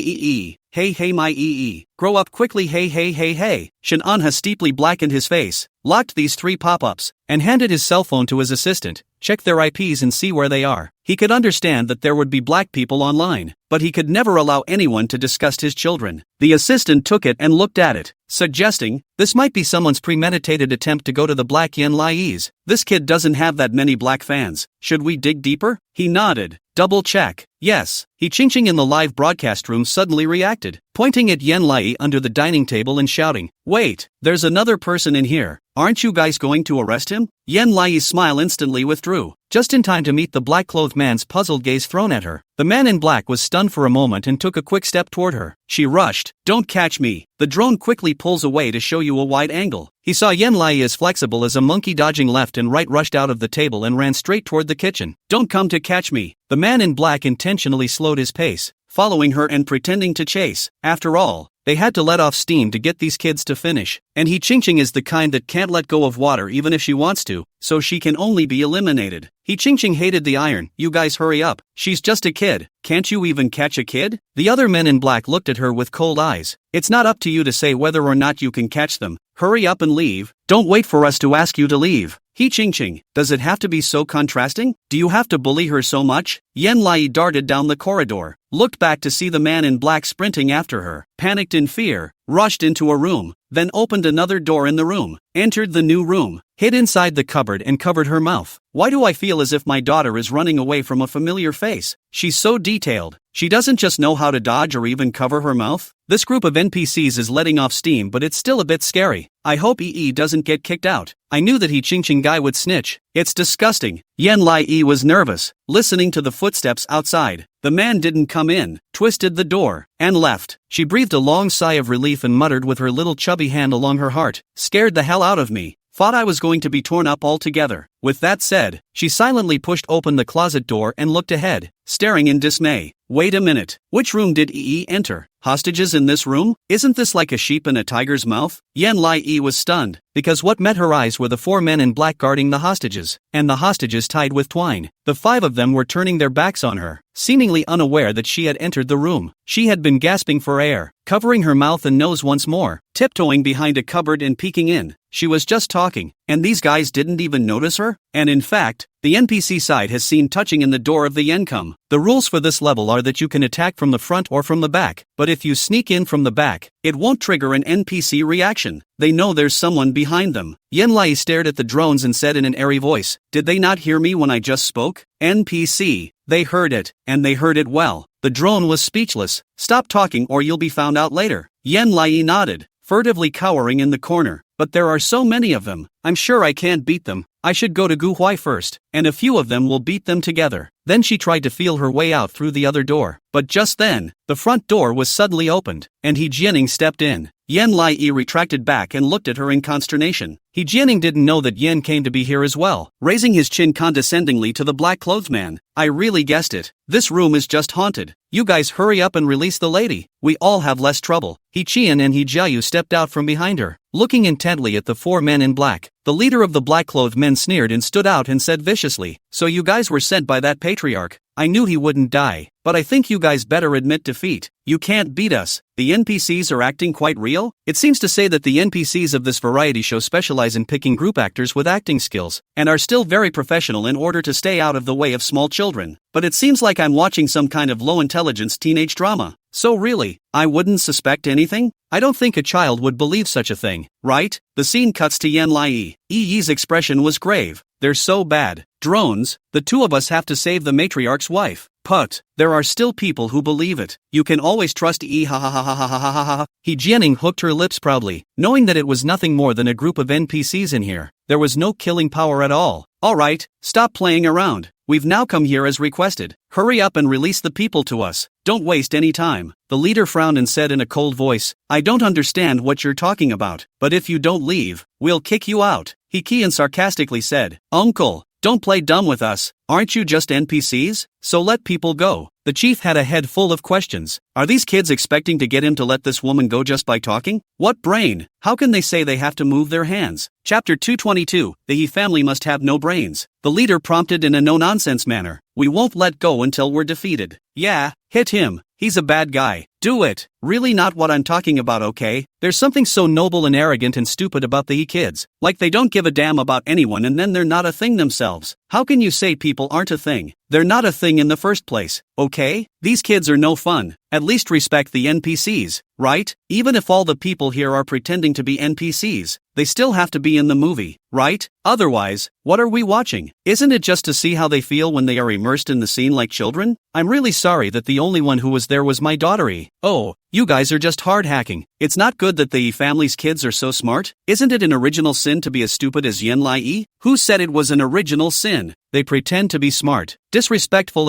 Hey my Grow up quickly, hey. Shin Anha steeply blackened his face, locked these three pop-ups, and handed his cell phone to his assistant. Check their IPs and see where they are. He could understand that there would be black people online, but he could never allow anyone to disgust his children. The assistant took it and looked at it, suggesting, this might be someone's premeditated attempt to go to the black Yan Lai's. This kid doesn't have that many black fans. Should we dig deeper? He nodded. Double check. Yes. He Ching in the live broadcast room suddenly reacted, pointing at Yan Lai under the dining table and shouting, "Wait, there's another person in here. Aren't you guys going to arrest him?" Yan Lai's smile instantly withdrew, just in time to meet the black-clothed man's puzzled gaze thrown at her. The man in black was stunned for a moment and took a quick step toward her. She rushed. "Don't catch me." The drone quickly pulls away to show you a wide angle. He saw Yan Lai as flexible as a monkey dodging left and right, rushed out of the table and ran straight toward the kitchen. "Don't come to catch me." The man in black intentionally slowed his pace, following her and pretending to chase. After all, they had to let off steam to get these kids to finish. And He Ching is the kind that can't let go of water even if she wants to, so she can only be eliminated. He Ching hated the iron. "You guys hurry up. She's just a kid. Can't you even catch a kid?" The other men in black looked at her with cold eyes. "It's not up to you to say whether or not you can catch them. Hurry up and leave. Don't wait for us to ask you to leave." He Ching, does it have to be so contrasting? Do you have to bully her so much? Yan Lai darted down the corridor, looked back to see the man in black sprinting after her, panicked in fear, rushed into a room, then opened another door in the room, entered the new room, hid inside the cupboard and covered her mouth. Why do I feel as if my daughter is running away from a familiar face? She's so detailed. She doesn't just know how to dodge or even cover her mouth. This group of NPCs is letting off steam, but it's still a bit scary. I hope EE doesn't get kicked out. I knew that He Ching guy would snitch. It's disgusting. Yan Lai was nervous, listening to the footsteps outside. The man didn't come in, twisted the door, and left. She breathed a long sigh of relief and muttered with her little chubby hand along her heart, "Scared the hell out of me. Thought I was going to be torn up altogether." With that said, she silently pushed open the closet door and looked ahead, staring in dismay. Wait a minute. Which room did EE enter? Hostages in this room? Isn't this like a sheep in a tiger's mouth? Yan Lai was stunned, because what met her eyes were the four men in black guarding the hostages, and the hostages tied with twine. The five of them were turning their backs on her, seemingly unaware that she had entered the room. She had been gasping for air, covering her mouth and nose once more, tiptoeing behind a cupboard and peeking in. She was just talking, and these guys didn't even notice her? And in fact, the NPC side has seen touching in the door of the Yencom. The rules for this level are that you can attack from the front or from the back, but if you sneak in from the back, it won't trigger an NPC reaction. They know there's someone behind them. Yenlai stared at the drones and said in an airy voice, "Did they not hear me when I just spoke?" NPC. They heard it, and they heard it well. The drone was speechless. "Stop talking or you'll be found out later." Yenlai nodded, furtively cowering in the corner. "But there are so many of them. I'm sure I can't beat them. I should go to Guhuai first, and a few of them will beat them together." Then she tried to feel her way out through the other door. But just then, the front door was suddenly opened, and He Jianing stepped in. Yen Lai retracted back and looked at her in consternation. He Jianing didn't know that Yen came to be here as well. Raising his chin condescendingly to the black-clothed man, "I really guessed it. This room is just haunted. You guys hurry up and release the lady. We all have less trouble." He Qian and He Jiayu stepped out from behind her, looking intently at the four men in black. The leader of the black-clothed men sneered and stood out and said viciously, "So you guys were sent by that patriarch. I knew he wouldn't die, but I think you guys better admit defeat. You can't beat us." The NPCs are acting quite real? It seems to say that the NPCs of this variety show specialize in picking group actors with acting skills, and are still very professional in order to stay out of the way of small children. But it seems like I'm watching some kind of low-intelligence teenage drama. So really, I wouldn't suspect anything? I don't think a child would believe such a thing, right? The scene cuts to Yen Lai. Yi's expression was grave. "They're so bad. Drones, the two of us have to save the matriarch's wife." But there are still people who believe it. "You can always trust E ha ha ha ha ha ha ha ha ha." He Jianing hooked her lips proudly, knowing that it was nothing more than a group of NPCs in here. There was no killing power at all. "Alright, stop playing around. We've now come here as requested. Hurry up and release the people to us. Don't waste any time." The leader frowned and said in a cold voice, "I don't understand what you're talking about, but if you don't leave, we'll kick you out." He Qian sarcastically said, "Uncle, don't play dumb with us. Aren't you just NPCs? So let people go." The chief had a head full of questions. Are these kids expecting to get him to let this woman go just by talking? What brain? How can they say they have to move their hands? Chapter 222, the He family must have no brains. The leader prompted in a no-nonsense manner, "We won't let go until we're defeated." "Yeah, hit him. He's a bad guy. Do it." "Really not what I'm talking about, okay? There's something so noble and arrogant and stupid about the He kids. Like they don't give a damn about anyone and then they're not a thing themselves. How can you say people aren't a thing? They're not a thing in the first place, okay? These kids are no fun. At least respect the NPCs, right? Even if all the people here are pretending to be NPCs, they still have to be in the movie, right? Otherwise, what are we watching? Isn't it just to see how they feel when they are immersed in the scene like children? I'm really sorry that the only one who was there was my daughter E. Oh, you guys are just hard hacking. It's not good that the E family's kids are so smart. Isn't it an original sin to be as stupid as Yen Lai E? Who said it was an original sin? They pretend to be smart, disrespectful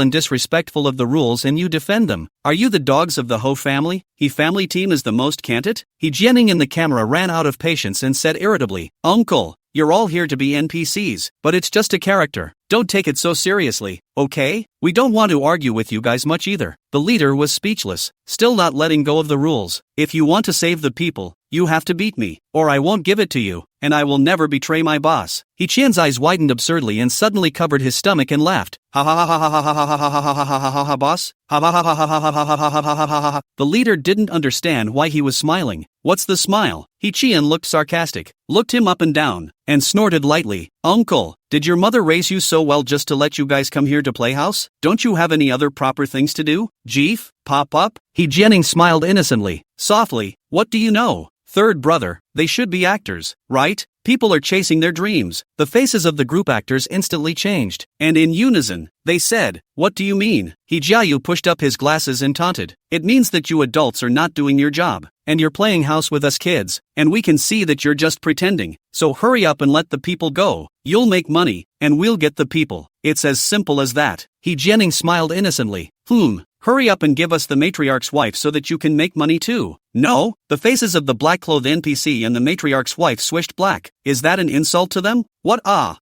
of the rules, and you defend them. Are you the dogs of the Ho family? He family team is the most, can't it? He Jianing in the camera ran out of patience and said irritably, "Uncle, you're all here to be NPCs, but it's just a character. Don't take it so seriously, okay? We don't want to argue with you guys much either." The leader was speechless, still not letting go of the rules. "If you want to save the people, you have to beat me, or I won't give it to you, and I will never betray my boss." He Qian's eyes widened absurdly and suddenly covered his stomach and laughed. "Ha ha ha ha ha ha ha ha ha ha ha ha ha ha boss? Ha ha ha ha ha ha ha ha ha ha ha ha ha ha." The leader didn't understand why he was smiling. What's the smile? He Qian looked sarcastic, looked him up and down, and snorted lightly. "Uncle, did your mother raise you so well just to let you guys come here to Playhouse? Don't you have any other proper things to do? Jeef, pop up?" He Jianing smiled innocently, softly. "What do you know? Third brother, they should be actors, right? People are chasing their dreams." The faces of the group actors instantly changed, and in unison, they said, "What do you mean?" He Jiayu pushed up his glasses and taunted, "It means that you adults are not doing your job, and you're playing house with us kids, and we can see that you're just pretending. So hurry up and let the people go. You'll make money, and we'll get the people. It's as simple as that." He Jianing smiled innocently. Hurry up and give us the matriarch's wife so that you can make money too." "No." The faces of the black-clothed NPC and the matriarch's wife swished black. "Is that an insult to them? What?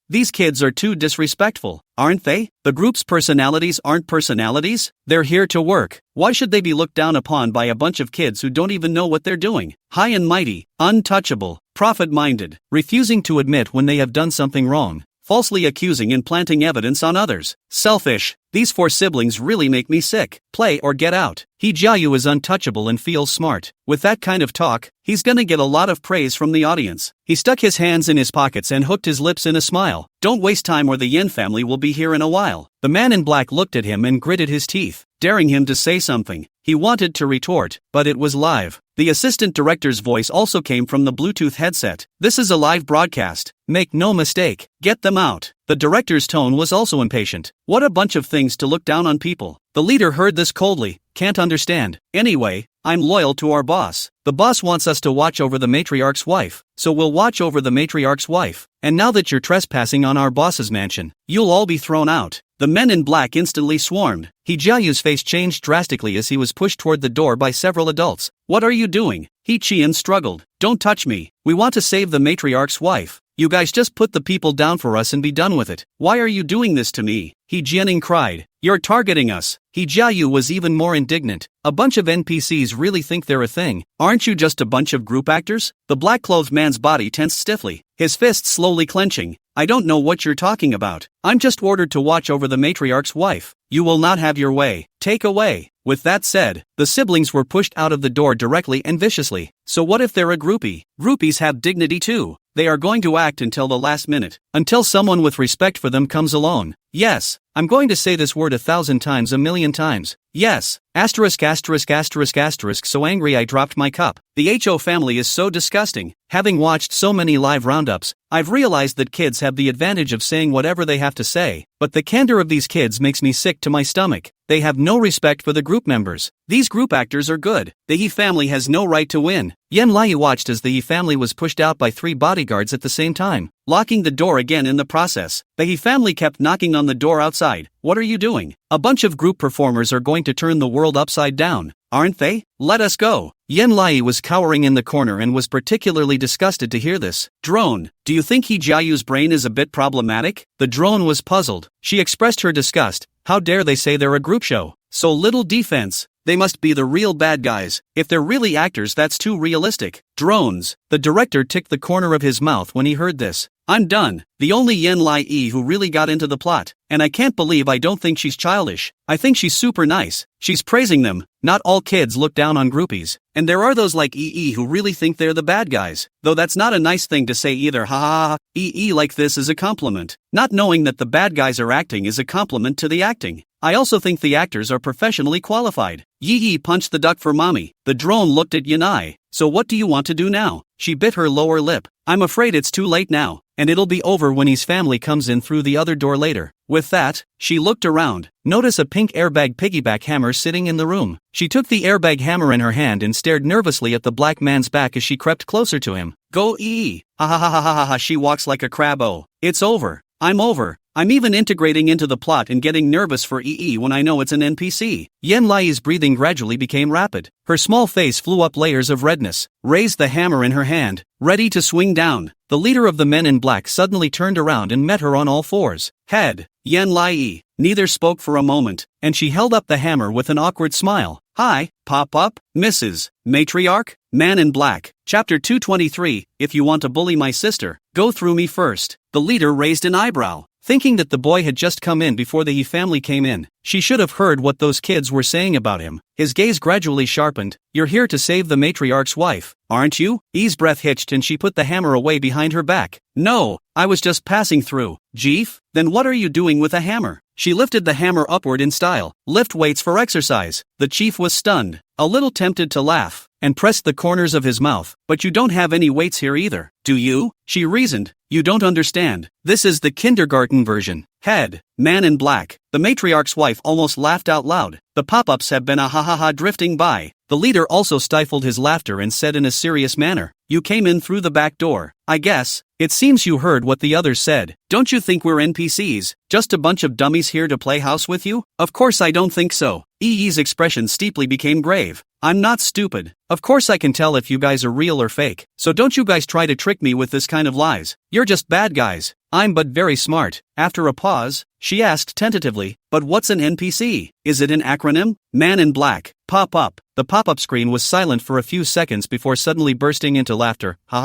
These kids are too disrespectful, aren't they? The group's personalities aren't personalities? They're here to work. Why should they be looked down upon by a bunch of kids who don't even know what they're doing? High and mighty, untouchable, profit-minded, refusing to admit when they have done something wrong. falsely accusing and planting evidence on others. Selfish. These 4 siblings really make me sick. Play or get out. He Jiayu is untouchable and feels smart. With that kind of talk, he's gonna get a lot of praise from the audience. He stuck his hands in his pockets and hooked his lips in a smile. Don't waste time or the Yen family will be here in a while. The man in black looked at him and gritted his teeth, daring him to say something. He wanted to retort, but it was live. The assistant director's voice also came from the Bluetooth headset. This is a live broadcast. Make no mistake. Get them out. The director's tone was also impatient. What a bunch of things to look down on people. The leader heard this coldly. Can't understand. Anyway, I'm loyal to our boss. The boss wants us to watch over the matriarch's wife, so we'll watch over the matriarch's wife. And now that you're trespassing on our boss's mansion, you'll all be thrown out. The men in black instantly swarmed. He Jiayu's face changed drastically as he was pushed toward the door by several adults. What are you doing? He Qian struggled. Don't touch me. We want to save the matriarch's wife. You guys just put the people down for us and be done with it. Why are you doing this to me? He Jianing cried. You're targeting us. He Jiayu was even more indignant. A bunch of NPCs really think they're a thing. Aren't you just a bunch of group actors? The black-clothed man's body tensed stiffly, his fists slowly clenching. I don't know what you're talking about. I'm just ordered to watch over the matriarch's wife. You will not have your way. Take away. With that said, the siblings were pushed out of the door directly and viciously. So what if they're a groupie? Groupies have dignity too. They are going to act until the last minute, until someone with respect for them comes along. Yes, I'm going to say this word 1,000 times, 1,000,000 times. Yes. Asterisk asterisk asterisk asterisk. So angry I dropped my cup. The HO family is so disgusting. Having watched so many live roundups, I've realized that kids have the advantage of saying whatever they have to say, but the candor of these kids makes me sick to my stomach. They have no respect for the group members. These group actors are good. The He family has no right to win. Yen Lai watched as the He family was pushed out by 3 bodyguards at the same time, locking the door again in the process. The He family kept knocking on the door outside. What are you doing? A bunch of group performers are going to turn the world upside down, aren't they? Let us go. Yen Lai was cowering in the corner and was particularly disgusted to hear this. Drone, do you think He Jiayu's brain is a bit problematic? The drone was puzzled. She expressed her disgust. How dare they say they're a group show? So little defense. They must be the real bad guys. If they're really actors, that's too realistic. Drones. The director ticked the corner of his mouth when he heard this. I'm done. The only Yen Lai who really got into the plot. And I can't believe I don't think she's childish. I think she's super nice. She's praising them. Not all kids look down on groupies. And there are those like who really think they're the bad guys. Though that's not a nice thing to say either. Ha ha ha. Like this is a compliment. Not knowing that the bad guys are acting is a compliment to the acting. I also think the actors are professionally qualified. Yi punched the duck for mommy. The drone looked at Yanai. So what do you want to do now? She bit her lower lip. I'm afraid it's too late now, and it'll be over when his family comes in through the other door later. With that, she looked around. Notice a pink airbag piggyback hammer sitting in the room. She took the airbag hammer in her hand and stared nervously at the black man's back as she crept closer to him. Go Ha ha ha ha ha ha. She walks like a crab. Oh, it's over. I'm over. I'm even integrating into the plot and getting nervous for when I know it's an NPC. Yen Lai's breathing gradually became rapid. Her small face flew up layers of redness, raised the hammer in her hand, ready to swing down. The leader of the men in black suddenly turned around and met her on all fours. Head. Yen Lai. Neither spoke for a moment, and she held up the hammer with an awkward smile. Hi, pop up, Mrs. Matriarch, Man in Black. Chapter 223, If you want to bully my sister, go through me first. The leader raised an eyebrow, thinking that the boy had just come in before the He family came in. She should have heard what those kids were saying about him. His gaze gradually sharpened. You're here to save the matriarch's wife, aren't you? E's breath hitched and she put the hammer away behind her back. No, I was just passing through. Jeef? Then what are you doing with a hammer? She lifted the hammer upward in style. Lift weights for exercise. The chief was stunned, a little tempted to laugh, and pressed the corners of his mouth. But you don't have any weights here either, do you? She reasoned. You don't understand. This is the kindergarten version. Head. Man in Black. The matriarch's wife almost laughed out loud. The pop-ups have been a ha-ha-ha drifting by. The leader also stifled his laughter and said in a serious manner, You came in through the back door, I guess. It seems you heard what the others said. Don't you think we're NPCs? Just a bunch of dummies here to play house with you? Of course I don't think so. Yi's expression steeply became grave. I'm not stupid. Of course I can tell if you guys are real or fake, so don't you guys try to trick me with this kind of lies. You're just bad guys. I'm but very smart. After a pause, she asked tentatively, but what's an NPC? Is it an acronym? Man in Black. Pop up. The pop-up screen was silent for a few seconds before suddenly bursting into laughter. I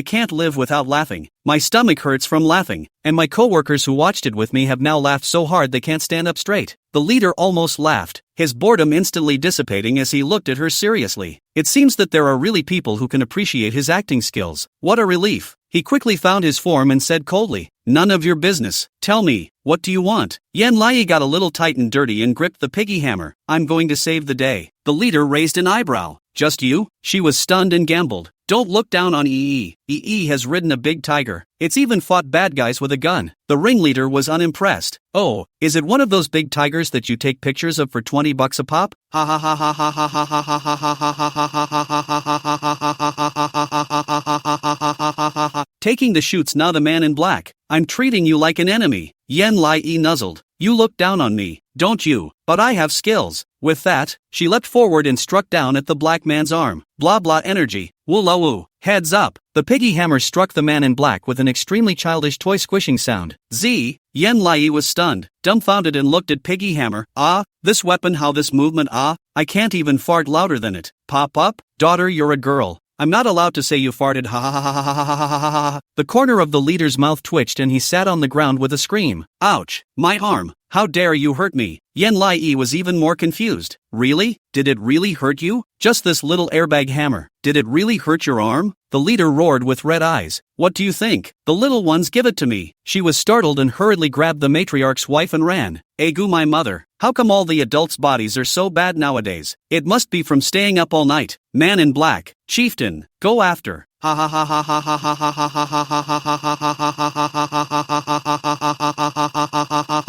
can't live without laughing. My stomach hurts from laughing, and my coworkers who watched it with me have now laughed so hard they can't stand up straight. The leader almost laughed, his boredom instantly dissipating as he looked at her seriously. It seems that there are really people who can appreciate his acting skills. What a relief. He quickly found his form and said coldly, "None of your business. Tell me, what do you want?" Yan Lai got a little tight and dirty and gripped the piggy hammer. "I'm going to save the day." The leader raised an eyebrow. "Just you?" She was stunned and gambled. "Don't look down on EE. EE has ridden a big tiger. It's even fought bad guys with a gun." The ringleader was unimpressed. "Oh, is it one of those big tigers that you take pictures of for $20 a pop?" Ha ha ha ha ha ha ha ha ha ha ha ha ha ha ha. Taking the shoots now the man in black. "I'm treating you like an enemy." Yan Lai nuzzled. "You look down on me, don't you? But I have skills." With that, she leapt forward and struck down at the black man's arm. Blah blah energy. Woola woo. Heads up. The piggy hammer struck the man in black with an extremely childish toy squishing sound. Z. Yan Lai was stunned, dumbfounded and looked at piggy hammer. "Ah, this weapon, how this movement, ah, I can't even fart louder than it." "Pop up? Daughter, you're a girl. I'm not allowed to say you farted, ha ha ha ha ha ha ha ha ha." The corner of the leader's mouth twitched and he sat on the ground with a scream. "Ouch, my arm. How dare you hurt me?" Yan Lai was even more confused. "Really? Did it really hurt you? Just this little airbag hammer. Did it really hurt your arm?" The leader roared with red eyes. "What do you think? The little ones, give it to me." She was startled and hurriedly grabbed the matriarch's wife and ran. "Egu my mother, how come all the adults' bodies are so bad nowadays? It must be from staying up all night." Man in black. "Chieftain, go after." Ha ha ha ha ha ha ha ha ha ha ha ha ha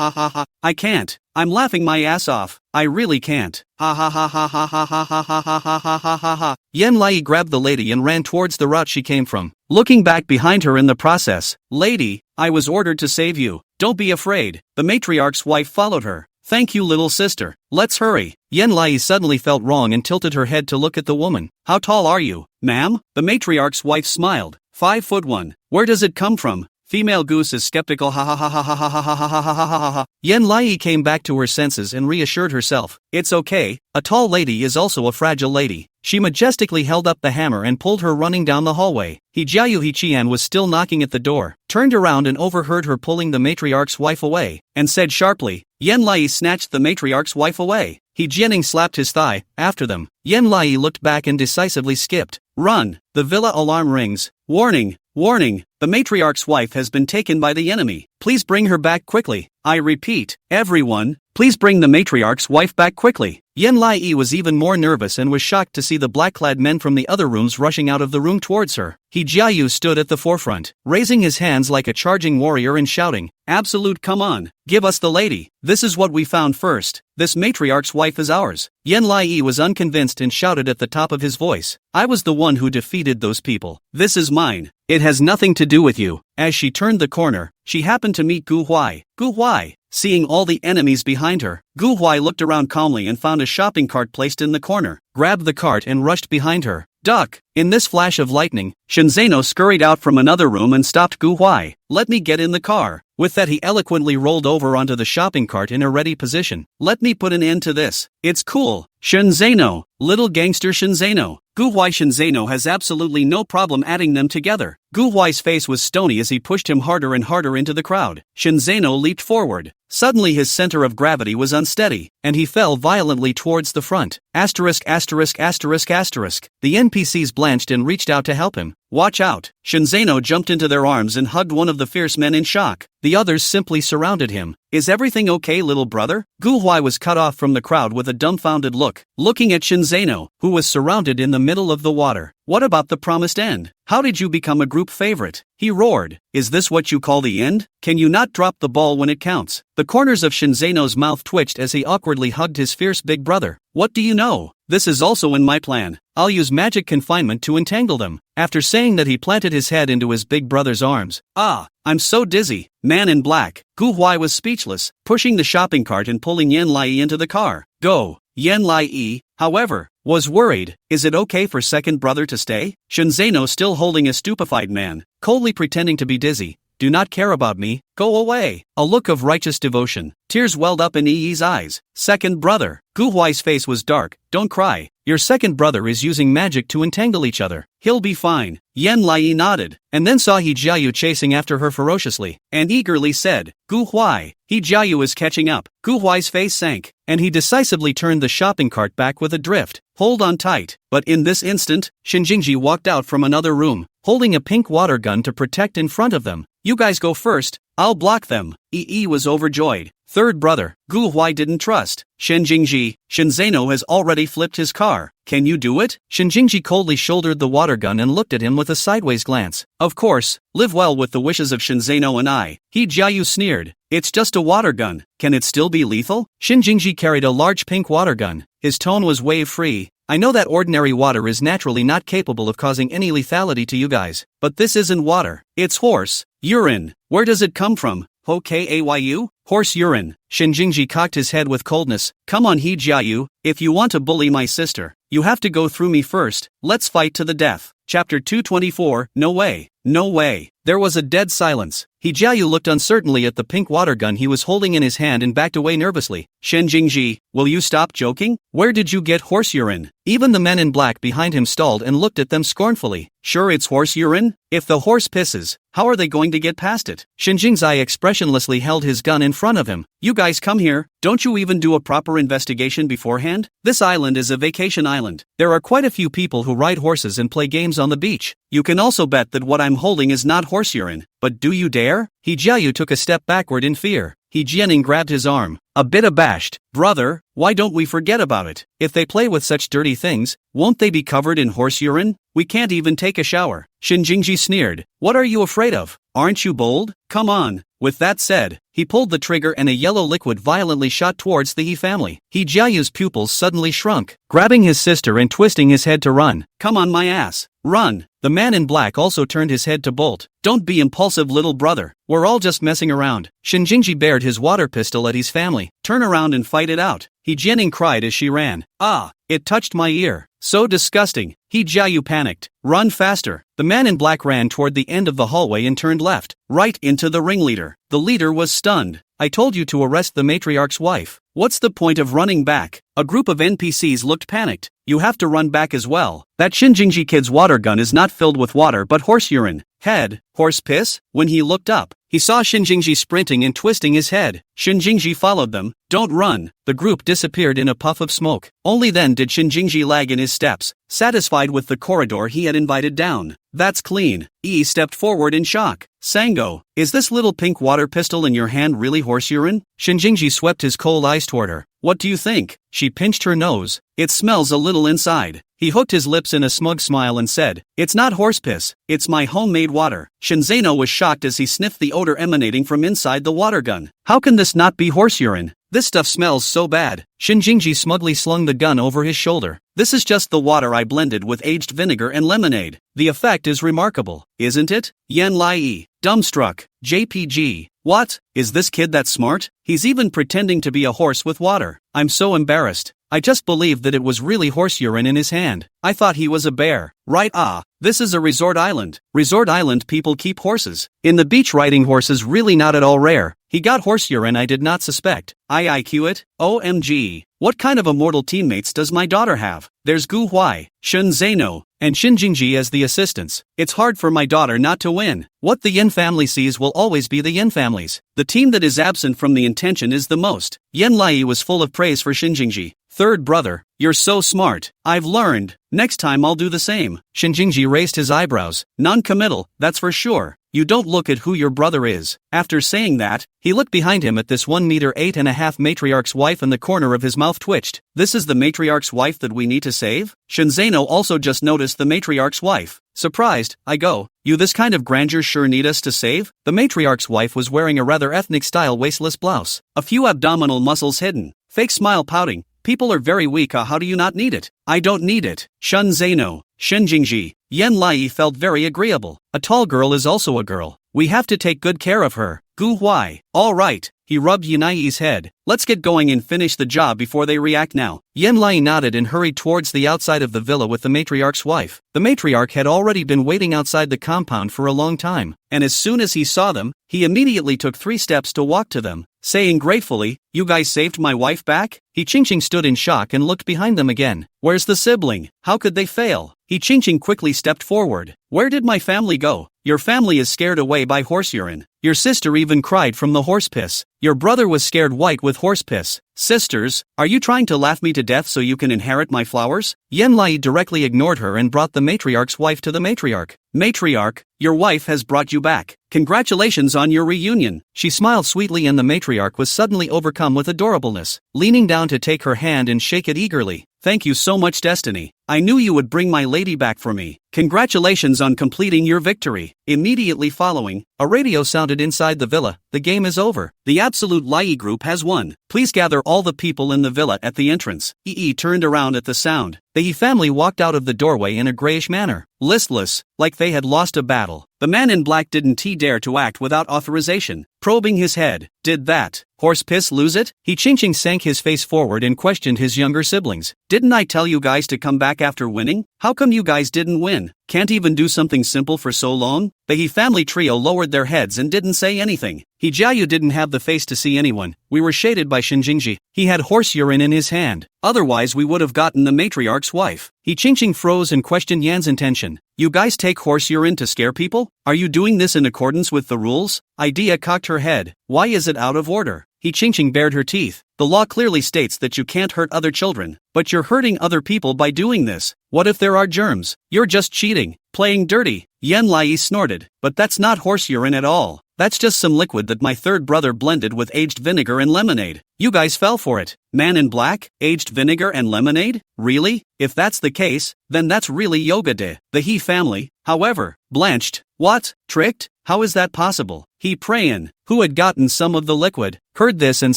ha ha. "I can't. I'm laughing my ass off. I really can't. Ha ha ha ha ha ha ha ha ha ha ha ha ha ha." Yan Lai grabbed the lady and ran towards the route she came from, looking back behind her in the process. "Lady, I was ordered to save you. Don't be afraid." The matriarch's wife followed her. "Thank you, little sister. Let's hurry." Yan Lai suddenly felt wrong and tilted her head to look at the woman. "How tall are you, ma'am?" The matriarch's wife smiled. 5'1". "Where does it come from?" Female goose is skeptical. Ha ha ha ha ha ha ha ha ha ha ha ha. Yan Lai came back to her senses and reassured herself. "It's okay, a tall lady is also a fragile lady." She majestically held up the hammer and pulled her running down the hallway. Jiayu Hichian was still knocking at the door, turned around and overheard her pulling the matriarch's wife away, and said sharply. Yan Lai snatched the matriarch's wife away. Jianing slapped his thigh. After them. Yan Lai looked back and decisively skipped. "Run! The villa alarm rings. Warning! Warning! The matriarch's wife has been taken by the enemy. Please bring her back quickly. I repeat, everyone, please bring the matriarch's wife back quickly." Yan Lai was even more nervous and was shocked to see the black-clad men from the other rooms rushing out of the room towards her. Jiayu stood at the forefront, raising his hands like a charging warrior and shouting, "Absolute, come on, give us the lady. This is what we found first. This matriarch's wife is ours." Yan Lai was unconvinced and shouted at the top of his voice, "I was the one who defeated those people. This is mine. It has nothing to do with you." As she turned the corner, she happened to meet Gu Huai. Gu Huai. Seeing all the enemies behind her, Gu Huai looked around calmly and found a shopping cart placed in the corner, grabbed the cart and rushed behind her. Duck! In this flash of lightning, Shinzeno scurried out from another room and stopped Gu Huai. "Let me get in the car." With that he eloquently rolled over onto the shopping cart in a ready position. "Let me put an end to this. It's cool. Shinzeno, little gangster Shinzeno." Gu Huai Shinzeno has absolutely no problem adding them together. Gu Huai's face was stony as he pushed him harder and harder into the crowd. Shinzeno leaped forward. Suddenly his center of gravity was unsteady, and he fell violently towards the front. Asterisk asterisk asterisk asterisk. The NPCs blanched and reached out to help him. "Watch out!" Shinzeno jumped into their arms and hugged one of the fierce men in shock. The others simply surrounded him. "Is everything okay, little brother?" Gu Huai was cut off from the crowd with a dumbfounded look, looking at Shinzeno, who was surrounded in the middle of the water. "What about the promised end? How did you become a group favorite?" He roared. "Is this what you call the end? Can you not drop the ball when it counts?" The corners of Shinzeno's mouth twitched as he awkwardly hugged his fierce big brother. What do you know? This is also in my plan. I'll use magic confinement to entangle them. After saying that, he planted his head into his big brother's arms. Ah, I'm so dizzy. Man in black. Gu Huai was speechless, pushing the shopping cart and pulling Yan Lai into the car. Go. Yan Lai, however, was worried. Is it okay for second brother to stay? Shen Zeno, still holding a stupefied man, coldly pretending to be dizzy. Do not care about me, go away. A look of righteous devotion. Tears welled up in Yi's eyes. Second brother. Gu Huai's face was dark. Don't cry. Your second brother is using magic to entangle each other. He'll be fine. Yan Lai nodded, and then saw He Jiayu chasing after her ferociously, and eagerly said, Gu Huai, He Jiayu is catching up. Gu Huai's face sank, and he decisively turned the shopping cart back with a drift. Hold on tight. But in this instant, Shinjingji walked out from another room, holding a pink water gun to protect in front of them. You guys go first, I'll block them. Yi was overjoyed. Third brother, Gu Huai didn't trust. Shinjingji, Shen Zeno has already flipped his car. Can you do it? Shinjingji coldly shouldered the water gun and looked at him with a sideways glance. Of course, live well with the wishes of Shen Zeno and I. He Jiayu sneered. It's just a water gun. Can it still be lethal? Shinjingji carried a large pink water gun. His tone was wave-free. I know that ordinary water is naturally not capable of causing any lethality to you guys, but this isn't water. It's horse urine. Where does it come from? Ho-Kayu? Horse urine. Shinjingji cocked his head with coldness. Come on He Jiayu, if you want to bully my sister, you have to go through me first. Let's fight to the death. Chapter 224, No way. No way. There was a dead silence. He Jiayu looked uncertainly at the pink water gun he was holding in his hand and backed away nervously. Shinjingji, will you stop joking? Where did you get horse urine? Even the men in black behind him stalled and looked at them scornfully. Sure it's horse urine? If the horse pisses, how are they going to get past it? Shinjingzai expressionlessly held his gun in front of him. You guys come here, don't you even do a proper investigation beforehand? This island is a vacation island. There are quite a few people who ride horses and play games on the beach. You can also bet that what I'm holding is not horse urine. But do you dare? He Jiayu took a step backward in fear. He Jianing grabbed his arm, a bit abashed. Brother, why don't we forget about it? If they play with such dirty things, won't they be covered in horse urine? We can't even take a shower. Shinjingji sneered. What are you afraid of? Aren't you bold? Come on. With that said, he pulled the trigger and a yellow liquid violently shot towards the He family. He Jiayu's pupils suddenly shrunk, grabbing his sister and twisting his head to run. Come on my ass. Run. The man in black also turned his head to bolt. Don't be impulsive little brother. We're all just messing around. Shinjingji bared his water pistol at his family. Turn around and fight it out. He Jianing cried as she ran. Ah, it touched my ear. So disgusting. He Jiayu panicked. Run faster. The man in black ran toward the end of the hallway and turned left, right into the ringleader. The leader was stunned. I told you to arrest the matriarch's wife. What's the point of running back? A group of NPCs looked panicked. You have to run back as well. That Shinjingji kid's water gun is not filled with water but horse urine. Head, horse piss? When he looked up, he saw Shinjingji sprinting and twisting his head. Shinjingji followed them. Don't run. The group disappeared in a puff of smoke. Only then did Shinjingji lag in his steps, satisfied with the corridor he had invited down. That's clean. Yi stepped forward in shock. Sango, is this little pink water pistol in your hand really horse urine? Shinjingji swept his cold eyes toward her. What do you think? She pinched her nose. It smells a little inside. He hooked his lips in a smug smile and said, It's not horse piss, it's my homemade water. Shinzeno was shocked as he sniffed the odor emanating from inside the water gun. How can this not be horse urine? This stuff smells so bad. Shinjingji smugly slung the gun over his shoulder. This is just the water I blended with aged vinegar and lemonade. The effect is remarkable, isn't it? Yan Lai, dumbstruck. JPG. What? Is this kid that smart? He's even pretending to be a horse with water. I'm so embarrassed. I just believed that it was really horse urine in his hand. I thought he was a bear. Right? Ah, this is a resort island. Resort island people keep horses. In the beach riding horses really not at all rare. He got horse urine I did not suspect. IIQ it? OMG. What kind of immortal teammates does my daughter have? There's Gu Huai, Shun Zeno, and Shinjingji as the assistants. It's hard for my daughter not to win. What the Yin family sees will always be the Yin families. The team that is absent from the intention is the most. Yan Lai was full of praise for Shinjingji. Third brother, you're so smart. I've learned. Next time I'll do the same. Shinjingji raised his eyebrows. Non-committal, that's for sure. You don't look at who your brother is. After saying that, he looked behind him at this 1 meter 8.5 matriarch's wife and the corner of his mouth twitched. This is the matriarch's wife that we need to save? Shinzeno also just noticed the matriarch's wife. Surprised, I go, you this kind of grandeur sure need us to save? The matriarch's wife was wearing a rather ethnic style waistless blouse. A few abdominal muscles hidden. Fake smile pouting. People are very weak. How do you not need it? I don't need it. Shun Zeno, Shenjingji. Yan Lai felt very agreeable. A tall girl is also a girl. We have to take good care of her. Gu Huai. All right. He rubbed Yanai's head. Let's get going and finish the job before they react now. Yan Lai nodded and hurried towards the outside of the villa with the matriarch's wife. The matriarch had already been waiting outside the compound for a long time, and as soon as he saw them, he immediately took 3 steps to walk to them, saying gratefully, "You guys saved my wife back?" He Qingqing stood in shock and looked behind them again. Where's the sibling? How could they fail? He Qingqing quickly stepped forward. Where did my family go? Your family is scared away by horse urine. Your sister even cried from the horse piss. Your brother was scared white with horse piss. Sisters, are you trying to laugh me to death so you can inherit my flowers? Yan Lai directly ignored her and brought the matriarch's wife to the matriarch. Matriarch, your wife has brought you back. Congratulations on your reunion. She smiled sweetly and the matriarch was suddenly overcome with adorableness, leaning down to take her hand and shake it eagerly. Thank you so much, Destiny. I knew you would bring my lady back for me. Congratulations on completing your victory. Immediately following, a radio sounded inside the villa. The game is over. The Absolute Lai group has won. Please gather all the people in the villa at the entrance. Yi turned around at the sound. The Yi family walked out of the doorway in a grayish manner, listless, like they had lost a battle. The man in black didn't dare to act without authorization, probing his head. Did that horse piss lose it? He Qingqing sank his face forward and questioned his younger siblings. Didn't I tell you guys to come back after winning? How come you guys didn't win? Can't even do something simple for so long? The He family trio lowered their heads and didn't say anything. He Jiayu didn't have the face to see anyone. We were shaded by Shinjingji. He had horse urine in his hand. Otherwise we would have gotten the matriarch's wife. He Qingqing froze and questioned Yan's intention. You guys take horse urine to scare people? Are you doing this in accordance with the rules? Idea cocked her head. Why is it out of order? He Qingqing bared her teeth. The law clearly states that you can't hurt other children, but you're hurting other people by doing this. What if there are germs? You're just cheating, playing dirty. Yan Lai snorted. But that's not horse urine at all. That's just some liquid that my third brother blended with aged vinegar and lemonade. You guys fell for it. Man in black, aged vinegar and lemonade? Really? If that's the case, then that's really yoga de. The He family, however, blanched. What? Tricked? How is that possible? He Prayan, who had gotten some of the liquid, heard this and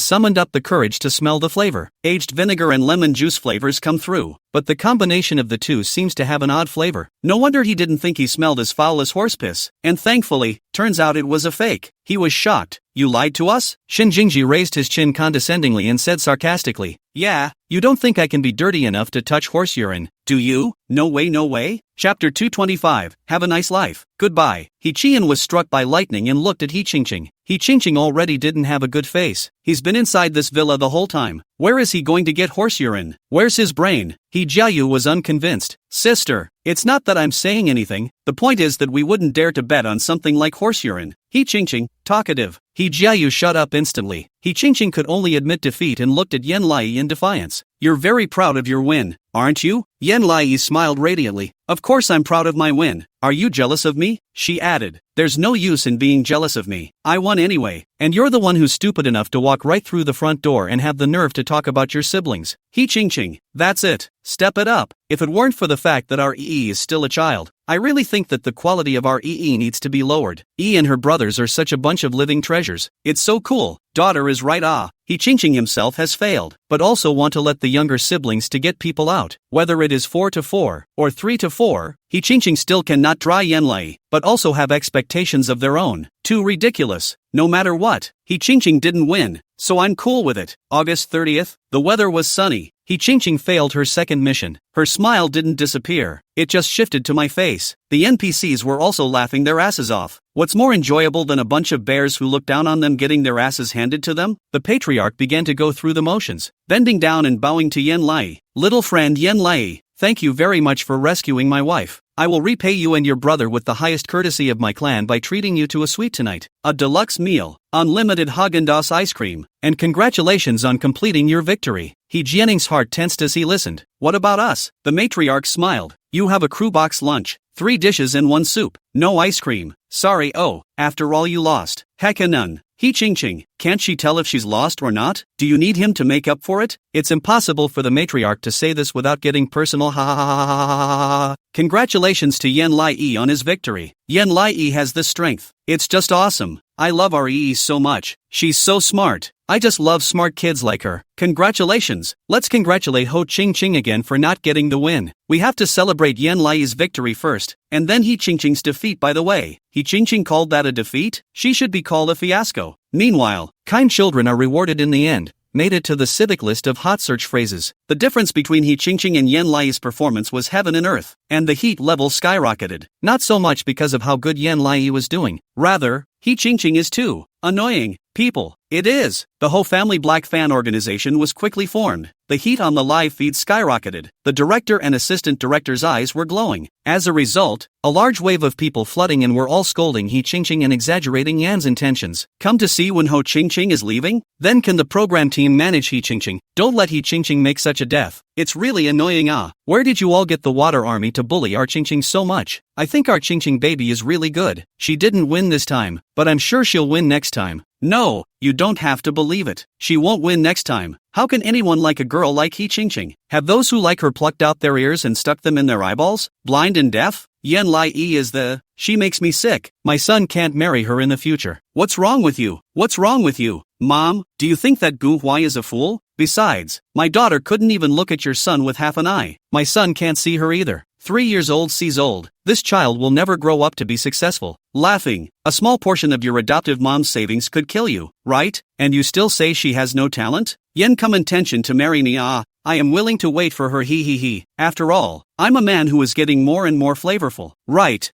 summoned up the courage to smell the flavor. Aged vinegar and lemon juice flavors come through, but the combination of the two seems to have an odd flavor. No wonder he didn't think he smelled as foul as horse piss. And thankfully, turns out it was a fake. He was shocked. You lied to us? Shinjingji raised his chin condescendingly and said sarcastically, yeah, you don't think I can be dirty enough to touch horse urine, do you? No way, no way. Chapter 225, Have a Nice Life. Goodbye. He Qian was struck by lightning and looked at He Qingqing. He Qingqing already didn't have a good face. He's been inside this villa the whole time. Where is he going to get horse urine? Where's his brain? He Jiayu was unconvinced. Sister, it's not that I'm saying anything. The point is that we wouldn't dare to bet on something like horse urine. He Qingqing, talkative. He Jiayu shut up instantly. He Qingqing could only admit defeat and looked at Yan Lai in defiance. You're very proud of your win, aren't you? Yan Lai smiled radiantly. Of course I'm proud of my win. Are you jealous of me? She added. There's no use in being jealous of me. I won anyway. And you're the one who's stupid enough to walk right through the front door and have the nerve to talk about your siblings. He Qingqing. That's it. Step it up. If it weren't for the fact that our EE is still a child, I really think that the quality of our EE needs to be lowered. E and her brothers are such a bunch of living treasures. It's so cool. Daughter is right. He Qingqing himself has failed, but also want to let the younger siblings to get people out. Whether it is 4-4 or 3-4, He Qingqing still cannot dry Yan Lai, but also have expectations of their own. Too ridiculous. No matter what, He Qingqing didn't win, so I'm cool with it. August 30th, the weather was sunny. He Qingqing failed her second mission. Her smile didn't disappear, it just shifted to my face. The NPCs were also laughing their asses off. What's more enjoyable than a bunch of bears who look down on them getting their asses handed to them? The patriarch began to go through the motions, bending down and bowing to Yan Lai. Little friend Yan Lai, thank you very much for rescuing my wife. I will repay you and your brother with the highest courtesy of my clan by treating you to a suite tonight, a deluxe meal, unlimited Haagen-Dazs ice cream, and congratulations on completing your victory. He Jianning's heart tensed as he listened. What about us? The matriarch smiled. You have a crew box lunch, 3 dishes and 1 soup, no ice cream. Sorry, after all you lost. Hecka none. He Qingqing, can't she tell if she's lost or not? Do you need him to make up for it? It's impossible for the matriarch to say this without getting personal. Ha ha ha ha ha ha ha. Congratulations to Yan Lai on his victory. Yan Lai has this strength. It's just awesome. I love our so much. She's so smart. I just love smart kids like her. Congratulations. Let's congratulate Ho Ching Ching again for not getting the win. We have to celebrate Yan Lai's victory first, and then He Ching Ching's defeat by the way. He Ching Ching called that a defeat? She should be called a fiasco. Meanwhile, kind children are rewarded in the end. Made it to the civic list of hot search phrases. The difference between He Ching Ching and Yan Lai's performance was heaven and earth, and the heat level skyrocketed. Not so much because of how good Yan Lai was doing. Rather, He Ching Ching is too annoying. People, it is. The Ho Family Black fan organization was quickly formed. The heat on the live feed skyrocketed. The director and assistant director's eyes were glowing. As a result, a large wave of people flooding in were all scolding He Ching Ching and exaggerating Yan's intentions. Come to see when Ho Ching Ching is leaving? Then can the program team manage He Ching Ching? Don't let He Ching Ching make such a death. It's really annoying. Where did you all get the water army to bully our Ching Ching so much? I think our Ching Ching baby is really good. She didn't win this time, but I'm sure she'll win next time. No, you don't have to believe it. She won't win next time. How can anyone like a girl like He Ching Ching? Have those who like her plucked out their ears and stuck them in their eyeballs? Blind and deaf? Yan Lai is the... She makes me sick. My son can't marry her in the future. What's wrong with you? What's wrong with you? Mom, do you think that Gu Huai is a fool? Besides, my daughter couldn't even look at your son with half an eye. My son can't see her either. 3 years old sees old. This child will never grow up to be successful. Laughing. A small portion of your adoptive mom's savings could kill you, right? And you still say she has no talent? Yen come intention to marry me. I am willing to wait for her. He. After all, I'm a man who is getting more and more flavorful. Right,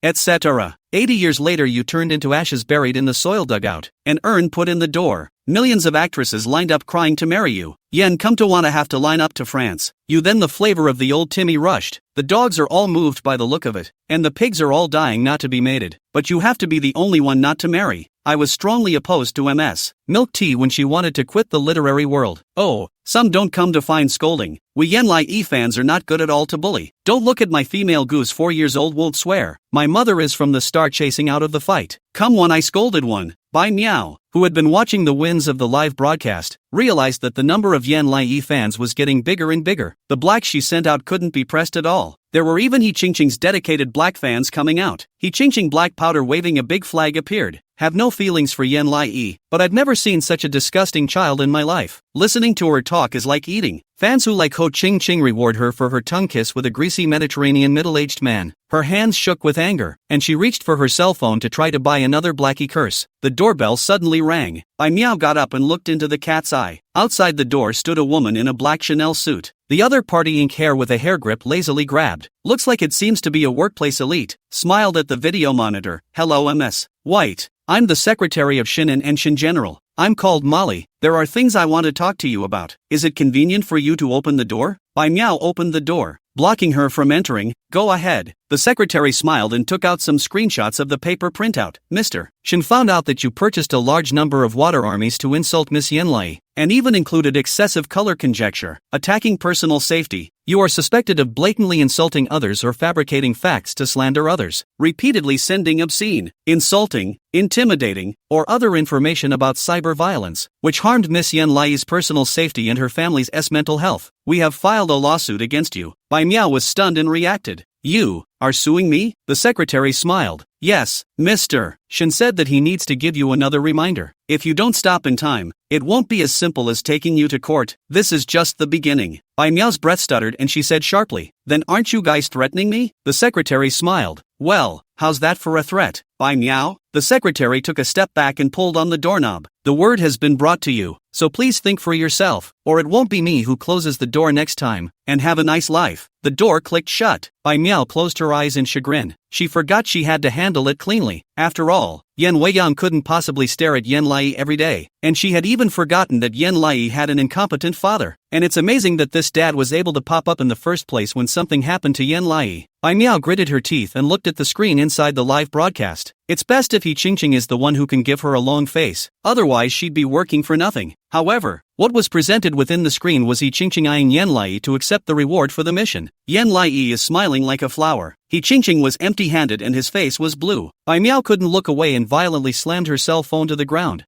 etc. 80 years later you turned into ashes buried in the soil dugout. An urn put in the door. Millions of actresses lined up crying to marry you. Yen come to wanna have to line up to France. You then the flavor of the old Timmy rushed. The dogs are all moved by the look of it. And the pigs are all dying not to be mated. But you have to be the only one not to marry. I was strongly opposed to MS milk tea when she wanted to quit the literary world. Oh, some don't come to find scolding. We Yan Lai fans are not good at all to bully. Don't look at my female goose 4 years old won't swear. My mother is from the start chasing out of the fight. Come one I scolded one. By Meow, who had been watching the wins of the live broadcast, realized that the number of Yan Lai fans was getting bigger and bigger. The black she sent out couldn't be pressed at all. There were even He Ching Ching's dedicated black fans coming out. He Ching Ching black powder waving a big flag appeared. Have no feelings for Yan Lai, but I've never seen such a disgusting child in my life. Listening to her talk is like eating. Fans who like Ho Ching Ching reward her for her tongue kiss with a greasy Mediterranean middle-aged man. Her hands shook with anger, and she reached for her cell phone to try to buy another blackie curse. The doorbell suddenly rang. By Meow got up and looked into the cat's eye. Outside the door stood a woman in a black Chanel suit. The other party ink hair with a hair grip lazily grabbed. Looks like it seems to be a workplace elite. Smiled at the video monitor. Hello MS. White. I'm the secretary of Shinin and Shin General. I'm called Molly. There are things I want to talk to you about. Is it convenient for you to open the door? By Meow opened the door, blocking her from entering. Go ahead. The secretary smiled and took out some screenshots of the paper printout. Mr. Shin found out that you purchased a large number of water armies to insult Miss Yenlai, and even included excessive color conjecture, attacking personal safety. You are suspected of blatantly insulting others or fabricating facts to slander others, repeatedly sending obscene, insulting, intimidating, or other information about cyber violence, which harmed Miss Yenlai's personal safety and her family's mental health. We have filed a lawsuit against you. Bai Miao was stunned and reacted. You are suing me? The secretary smiled. Yes, Mr. Shin said that he needs to give you another reminder. If you don't stop in time, it won't be as simple as taking you to court. This is just the beginning. Bai Miao's breath stuttered and she said sharply, Then aren't you guys threatening me? The secretary smiled. Well, how's that for a threat? Bai Miao? The secretary took a step back and pulled on the doorknob. The word has been brought to you, so please think for yourself, or it won't be me who closes the door next time, and have a nice life. The door clicked shut. Bai Miao closed her eyes in chagrin. She forgot she had to handle it cleanly. After all, Yan Weiyang couldn't possibly stare at Yan Lai every day, and she had even forgotten that Yan Lai had an incompetent father. And it's amazing that this dad was able to pop up in the first place when something happened to Yan Lai. Bai Miao gritted her teeth and looked at the screen inside the live broadcast. It's best if He Ching Ching is the one who can give her a long face, otherwise she'd be working for nothing. However, what was presented within the screen was He Ching Ching eyeing Yan Lai to accept the reward for the mission. Yan Lai is smiling like a flower. He Ching Ching was empty-handed and his face was blue. Bai Miao couldn't look away and violently slammed her cell phone to the ground.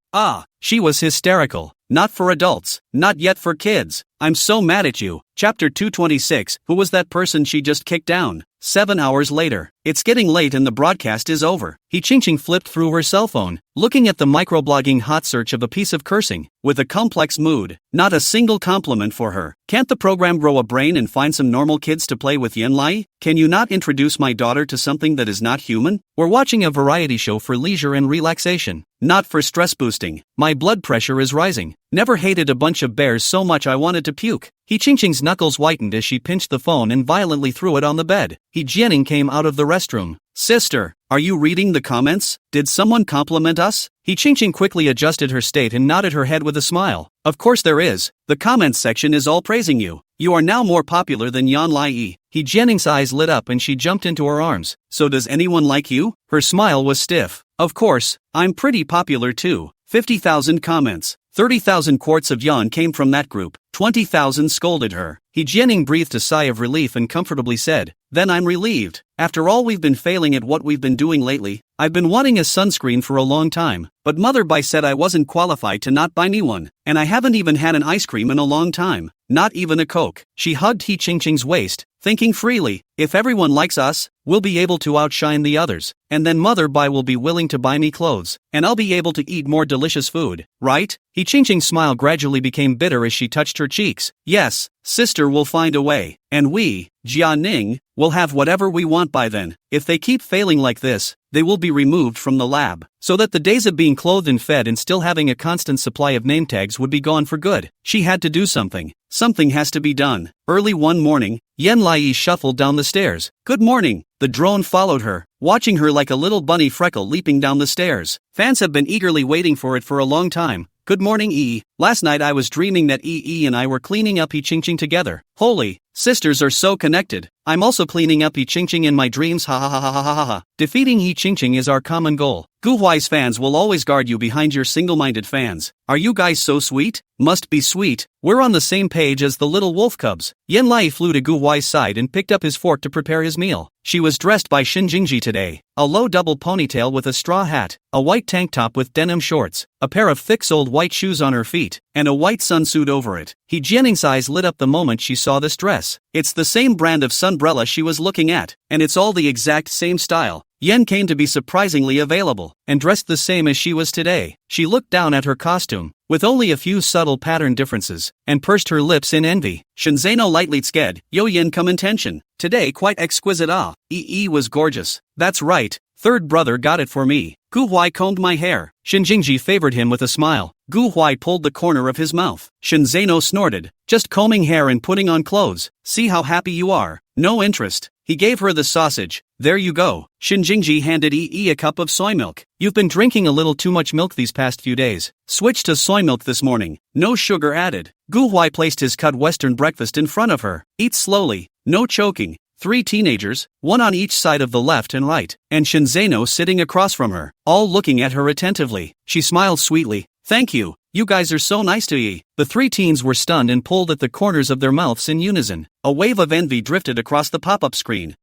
She was hysterical. Not for adults, not yet for kids. I'm so mad at you. Chapter 226, who was that person she just kicked down? 7 hours later. It's getting late and the broadcast is over. He Ching flipped through her cell phone, looking at the microblogging hot search of a piece of cursing, with a complex mood. Not a single compliment for her. Can't the program grow a brain and find some normal kids to play with Yenlai? Can you not introduce my daughter to something that is not human? We're watching a variety show for leisure and relaxation, not for stress boosting. My blood pressure is rising. Never hated a bunch of bears so much I wanted to puke. He Ching's knuckles whitened as she pinched the phone and violently threw it on the bed. He Jianing came out of the restroom. Sister, are you reading the comments? Did someone compliment us? He Ching quickly adjusted her state and nodded her head with a smile. Of course there is. The comments section is all praising you. You are now more popular than Yan Lai. He Jianing's eyes lit up and she jumped into her arms. So does anyone like you? Her smile was stiff. Of course, I'm pretty popular too. 50,000 comments. 30,000 quarts of yawn came from that group. 20,000 scolded her. He Jianing breathed a sigh of relief and comfortably said, then I'm relieved. After all we've been failing at what we've been doing lately, I've been wanting a sunscreen for a long time, but Mother Bai said I wasn't qualified to not buy me one, and I haven't even had an ice cream in a long time, not even a Coke. She hugged He Ching's waist, thinking freely, if everyone likes us, we'll be able to outshine the others, and then Mother Bai will be willing to buy me clothes, and I'll be able to eat more delicious food, right? He Ching's smile gradually became bitter as she touched her cheeks. Yes, sister will find a way, and we, Jia Ning, will have whatever we want by then. If they keep failing like this, they will be removed from the lab, so that the days of being clothed and fed and still having a constant supply of name tags would be gone for good. She had to do something. Something has to be done. Early one morning, Yan Lai shuffled down the stairs. Good morning. The drone followed her, watching her like a little bunny freckle leaping down the stairs. Fans have been eagerly waiting for it for a long time. Good morning, E. Last night I was dreaming that E and I were cleaning up He Ching together. Holy, sisters are so connected. I'm also cleaning up He Ching in my dreams, ha ha ha ha ha ha ha. Defeating He Ching is our common goal. Gu Huai's fans will always guard you behind your single-minded fans. Are you guys so sweet? Must be sweet. We're on the same page as the little wolf cubs. Yan Lai flew to Gu Huai's side and picked up his fork to prepare his meal. She was dressed by Xin Jingji today. A low double ponytail with a straw hat, a white tank top with denim shorts, a pair of thick-soled white shoes on her feet, and a white sunsuit over it. He Jianing's eyes lit up the moment she saw this dress. It's the same brand of sunbrella she was looking at, and it's all the exact same style. Yen came to be surprisingly available, and dressed the same as she was today. She looked down at her costume, with only a few subtle pattern differences, and pursed her lips in envy. Shenzeno lightly sked, yo Yen come intention. Today quite exquisite ah. EE was gorgeous. That's right, third brother got it for me. Gu Huai combed my hair. Shin Jingji favored him with a smile. Gu Huai pulled the corner of his mouth. Shenzeno snorted, just combing hair and putting on clothes. See how happy you are. No interest. He gave her the sausage. There you go. Shin Jingji handed EE a cup of soy milk. You've been drinking a little too much milk these past few days. Switch to soy milk this morning. No sugar added. Gu Huai placed his cut Western breakfast in front of her. Eat slowly. No choking. 3 teenagers, one on each side of the left and right, and Shenzeno sitting across from her, all looking at her attentively. She smiled sweetly. Thank you. You guys are so nice to ye. The 3 teens were stunned and pulled at the corners of their mouths in unison. A wave of envy drifted across the pop-up screen.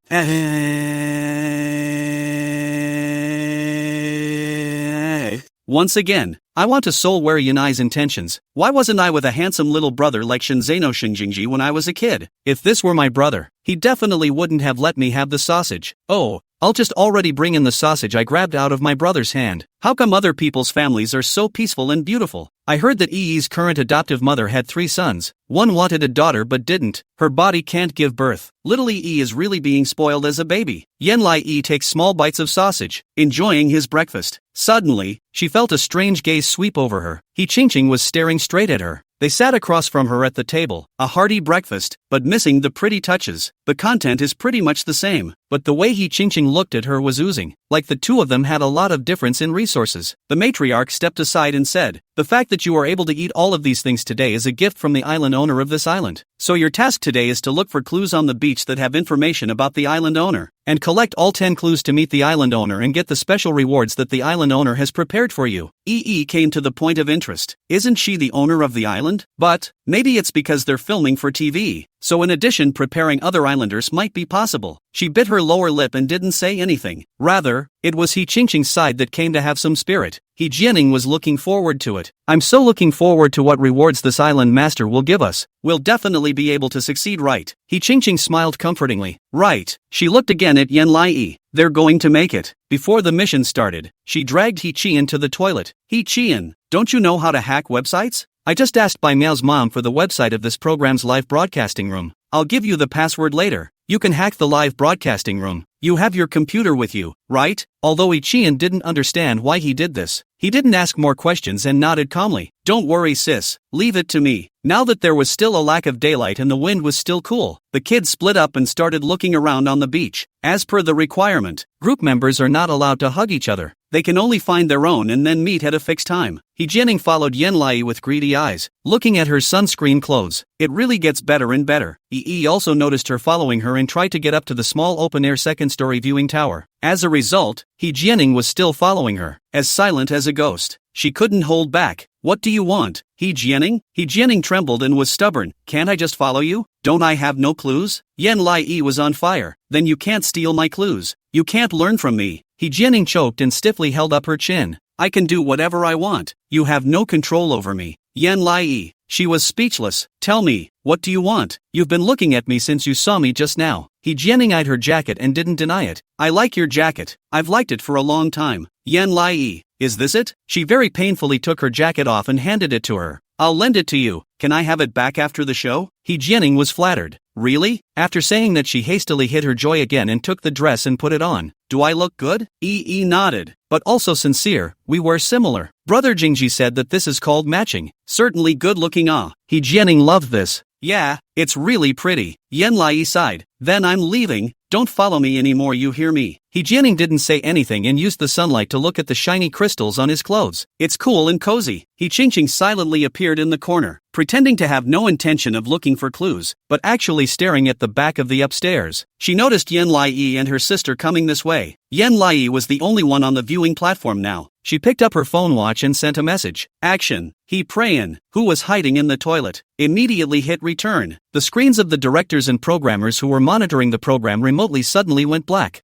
Once again, I want to soul wear Yanai's intentions. Why wasn't I with a handsome little brother like Shenzeno Shinjingji when I was a kid? If this were my brother, he definitely wouldn't have let me have the sausage. Oh, I'll just already bring in the sausage I grabbed out of my brother's hand. How come other people's families are so peaceful and beautiful? I heard that EE's current adoptive mother had 3 sons. One wanted a daughter but didn't. Her body can't give birth. Little EE is really being spoiled as a baby. Yen Lai E takes small bites of sausage, enjoying his breakfast. Suddenly, she felt a strange gaze sweep over her. He Ching was staring straight at her. They sat across from her at the table, a hearty breakfast, but missing the pretty touches. The content is pretty much the same, but the way He Ching looked at her was oozing, like the two of them had a lot of difference in resources. The matriarch stepped aside and said, the fact that you are able to eat all of these things today is a gift from the island owner of this island. So your task today is to look for clues on the beach that have information about the island owner, and collect all 10 clues to meet the island owner and get the special rewards that the island owner has prepared for you. EE came to the point of interest. Isn't she the owner of the island? But maybe it's because they're filming for TV. So in addition, preparing other islanders might be possible. She bit her lower lip and didn't say anything. Rather, it was He Ching's side that came to have some spirit. He Jianing was looking forward to it. I'm so looking forward to what rewards this island master will give us. We'll definitely be able to succeed, right? He Qingqing smiled comfortingly. Right. She looked again at Yan Lai. They're going to make it. Before the mission started, she dragged He Qian to the toilet. He Qian, don't you know how to hack websites? I just asked Bai Miao's mom for the website of this program's live broadcasting room. I'll give you the password later. You can hack the live broadcasting room. You have your computer with you, right? Although He Qian didn't understand why he did this, he didn't ask more questions and nodded calmly. Don't worry, sis. Leave it to me. Now that there was still a lack of daylight and the wind was still cool, the kids split up and started looking around on the beach. As per the requirement, group members are not allowed to hug each other. They can only find their own and then meet at a fixed time. He Jianing followed Yan Lai with greedy eyes, looking at her sunscreen clothes. It really gets better and better. Yi also noticed her following her and tried to get up to the small open-air second-story viewing tower. As a result, He Jianing was still following her, as silent as a ghost. She couldn't hold back. What do you want, He Jianing? He Jianing trembled and was stubborn. Can't I just follow you? Don't I have no clues? Yan Lai was on fire. Then you can't steal my clues. You can't learn from me. He Jianing choked and stiffly held up her chin. I can do whatever I want. You have no control over me. Yan Lai. She was speechless. Tell me, what do you want? You've been looking at me since you saw me just now. He Jianing eyed her jacket and didn't deny it. I like your jacket. I've liked it for a long time. Yan Lai. Is this it? She very painfully took her jacket off and handed it to her. I'll lend it to you. Can I have it back after the show? He Jianing was flattered. Really? After saying that, she hastily hid her joy again and took the dress and put it on. Do I look good? Yi nodded. But also sincere, we wear similar. Brother Jingji said that this is called matching. Certainly good looking. He Jianing loved this. Yeah, it's really pretty. Yan Lai sighed. Then I'm leaving. Don't follow me anymore, you hear me? He Jianing didn't say anything and used the sunlight to look at the shiny crystals on his clothes. It's cool and cozy. He Qingqing silently appeared in the corner, pretending to have no intention of looking for clues, but actually staring at the back of the upstairs. She noticed Yan Lai and her sister coming this way. Yan Lai was the only one on the viewing platform now. She picked up her phone watch and sent a message. Action. He Prayan, who was hiding in the toilet, immediately hit return. The screens of the directors and programmers who were monitoring the program remotely suddenly went black.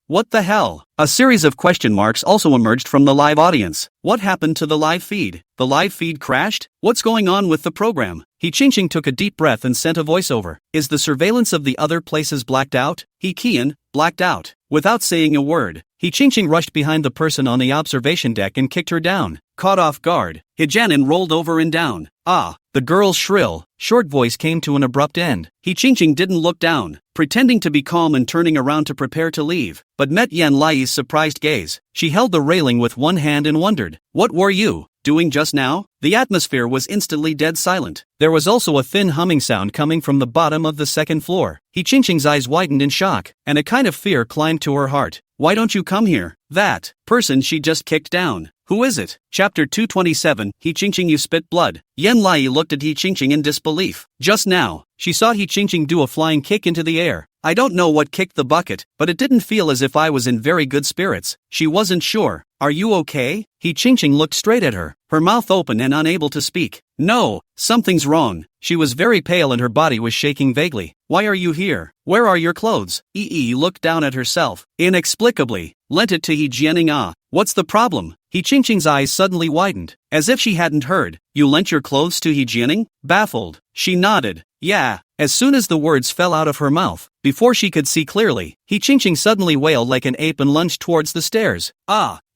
What the hell? A series of question marks also emerged from the live audience. What happened to the live feed? The live feed crashed? What's going on with the program? He Qingqing took a deep breath and sent a voiceover. Is the surveillance of the other places blacked out? He Qian, blacked out. Without saying a word, He Qingqing rushed behind the person on the observation deck and kicked her down. Caught off guard, He Jianing rolled over and down. The girl's shrill, short voice came to an abrupt end. He Qingqing didn't look down, pretending to be calm and turning around to prepare to leave, but met Yan Lai's surprised gaze. She held the railing with one hand and wondered, what were you doing just now? The atmosphere was instantly dead silent. There was also a thin humming sound coming from the bottom of the second floor. He Qingqing's eyes widened in shock, and a kind of fear climbed to her heart. Why don't you come here? That person she just kicked down. Who is it? Chapter 227, He Qingqing, you spit blood. Yan Lai looked at He Qingqing in disbelief. Just now, she saw He Qingqing do a flying kick into the air. I don't know what kicked the bucket, but it didn't feel as if I was in very good spirits. She wasn't sure. Are you okay? He Qingqing looked straight at her, her mouth open and unable to speak. No, something's wrong. She was very pale and her body was shaking vaguely. Why are you here? Where are your clothes? Yi looked down at herself, inexplicably, lent it to He Jianing. What's the problem? He Qingqing's eyes suddenly widened, as if she hadn't heard. You lent your clothes to He Jianing? Baffled, she nodded. Yeah. As soon as the words fell out of her mouth, before she could see clearly, He Qingqing suddenly wailed like an ape and lunged towards the stairs.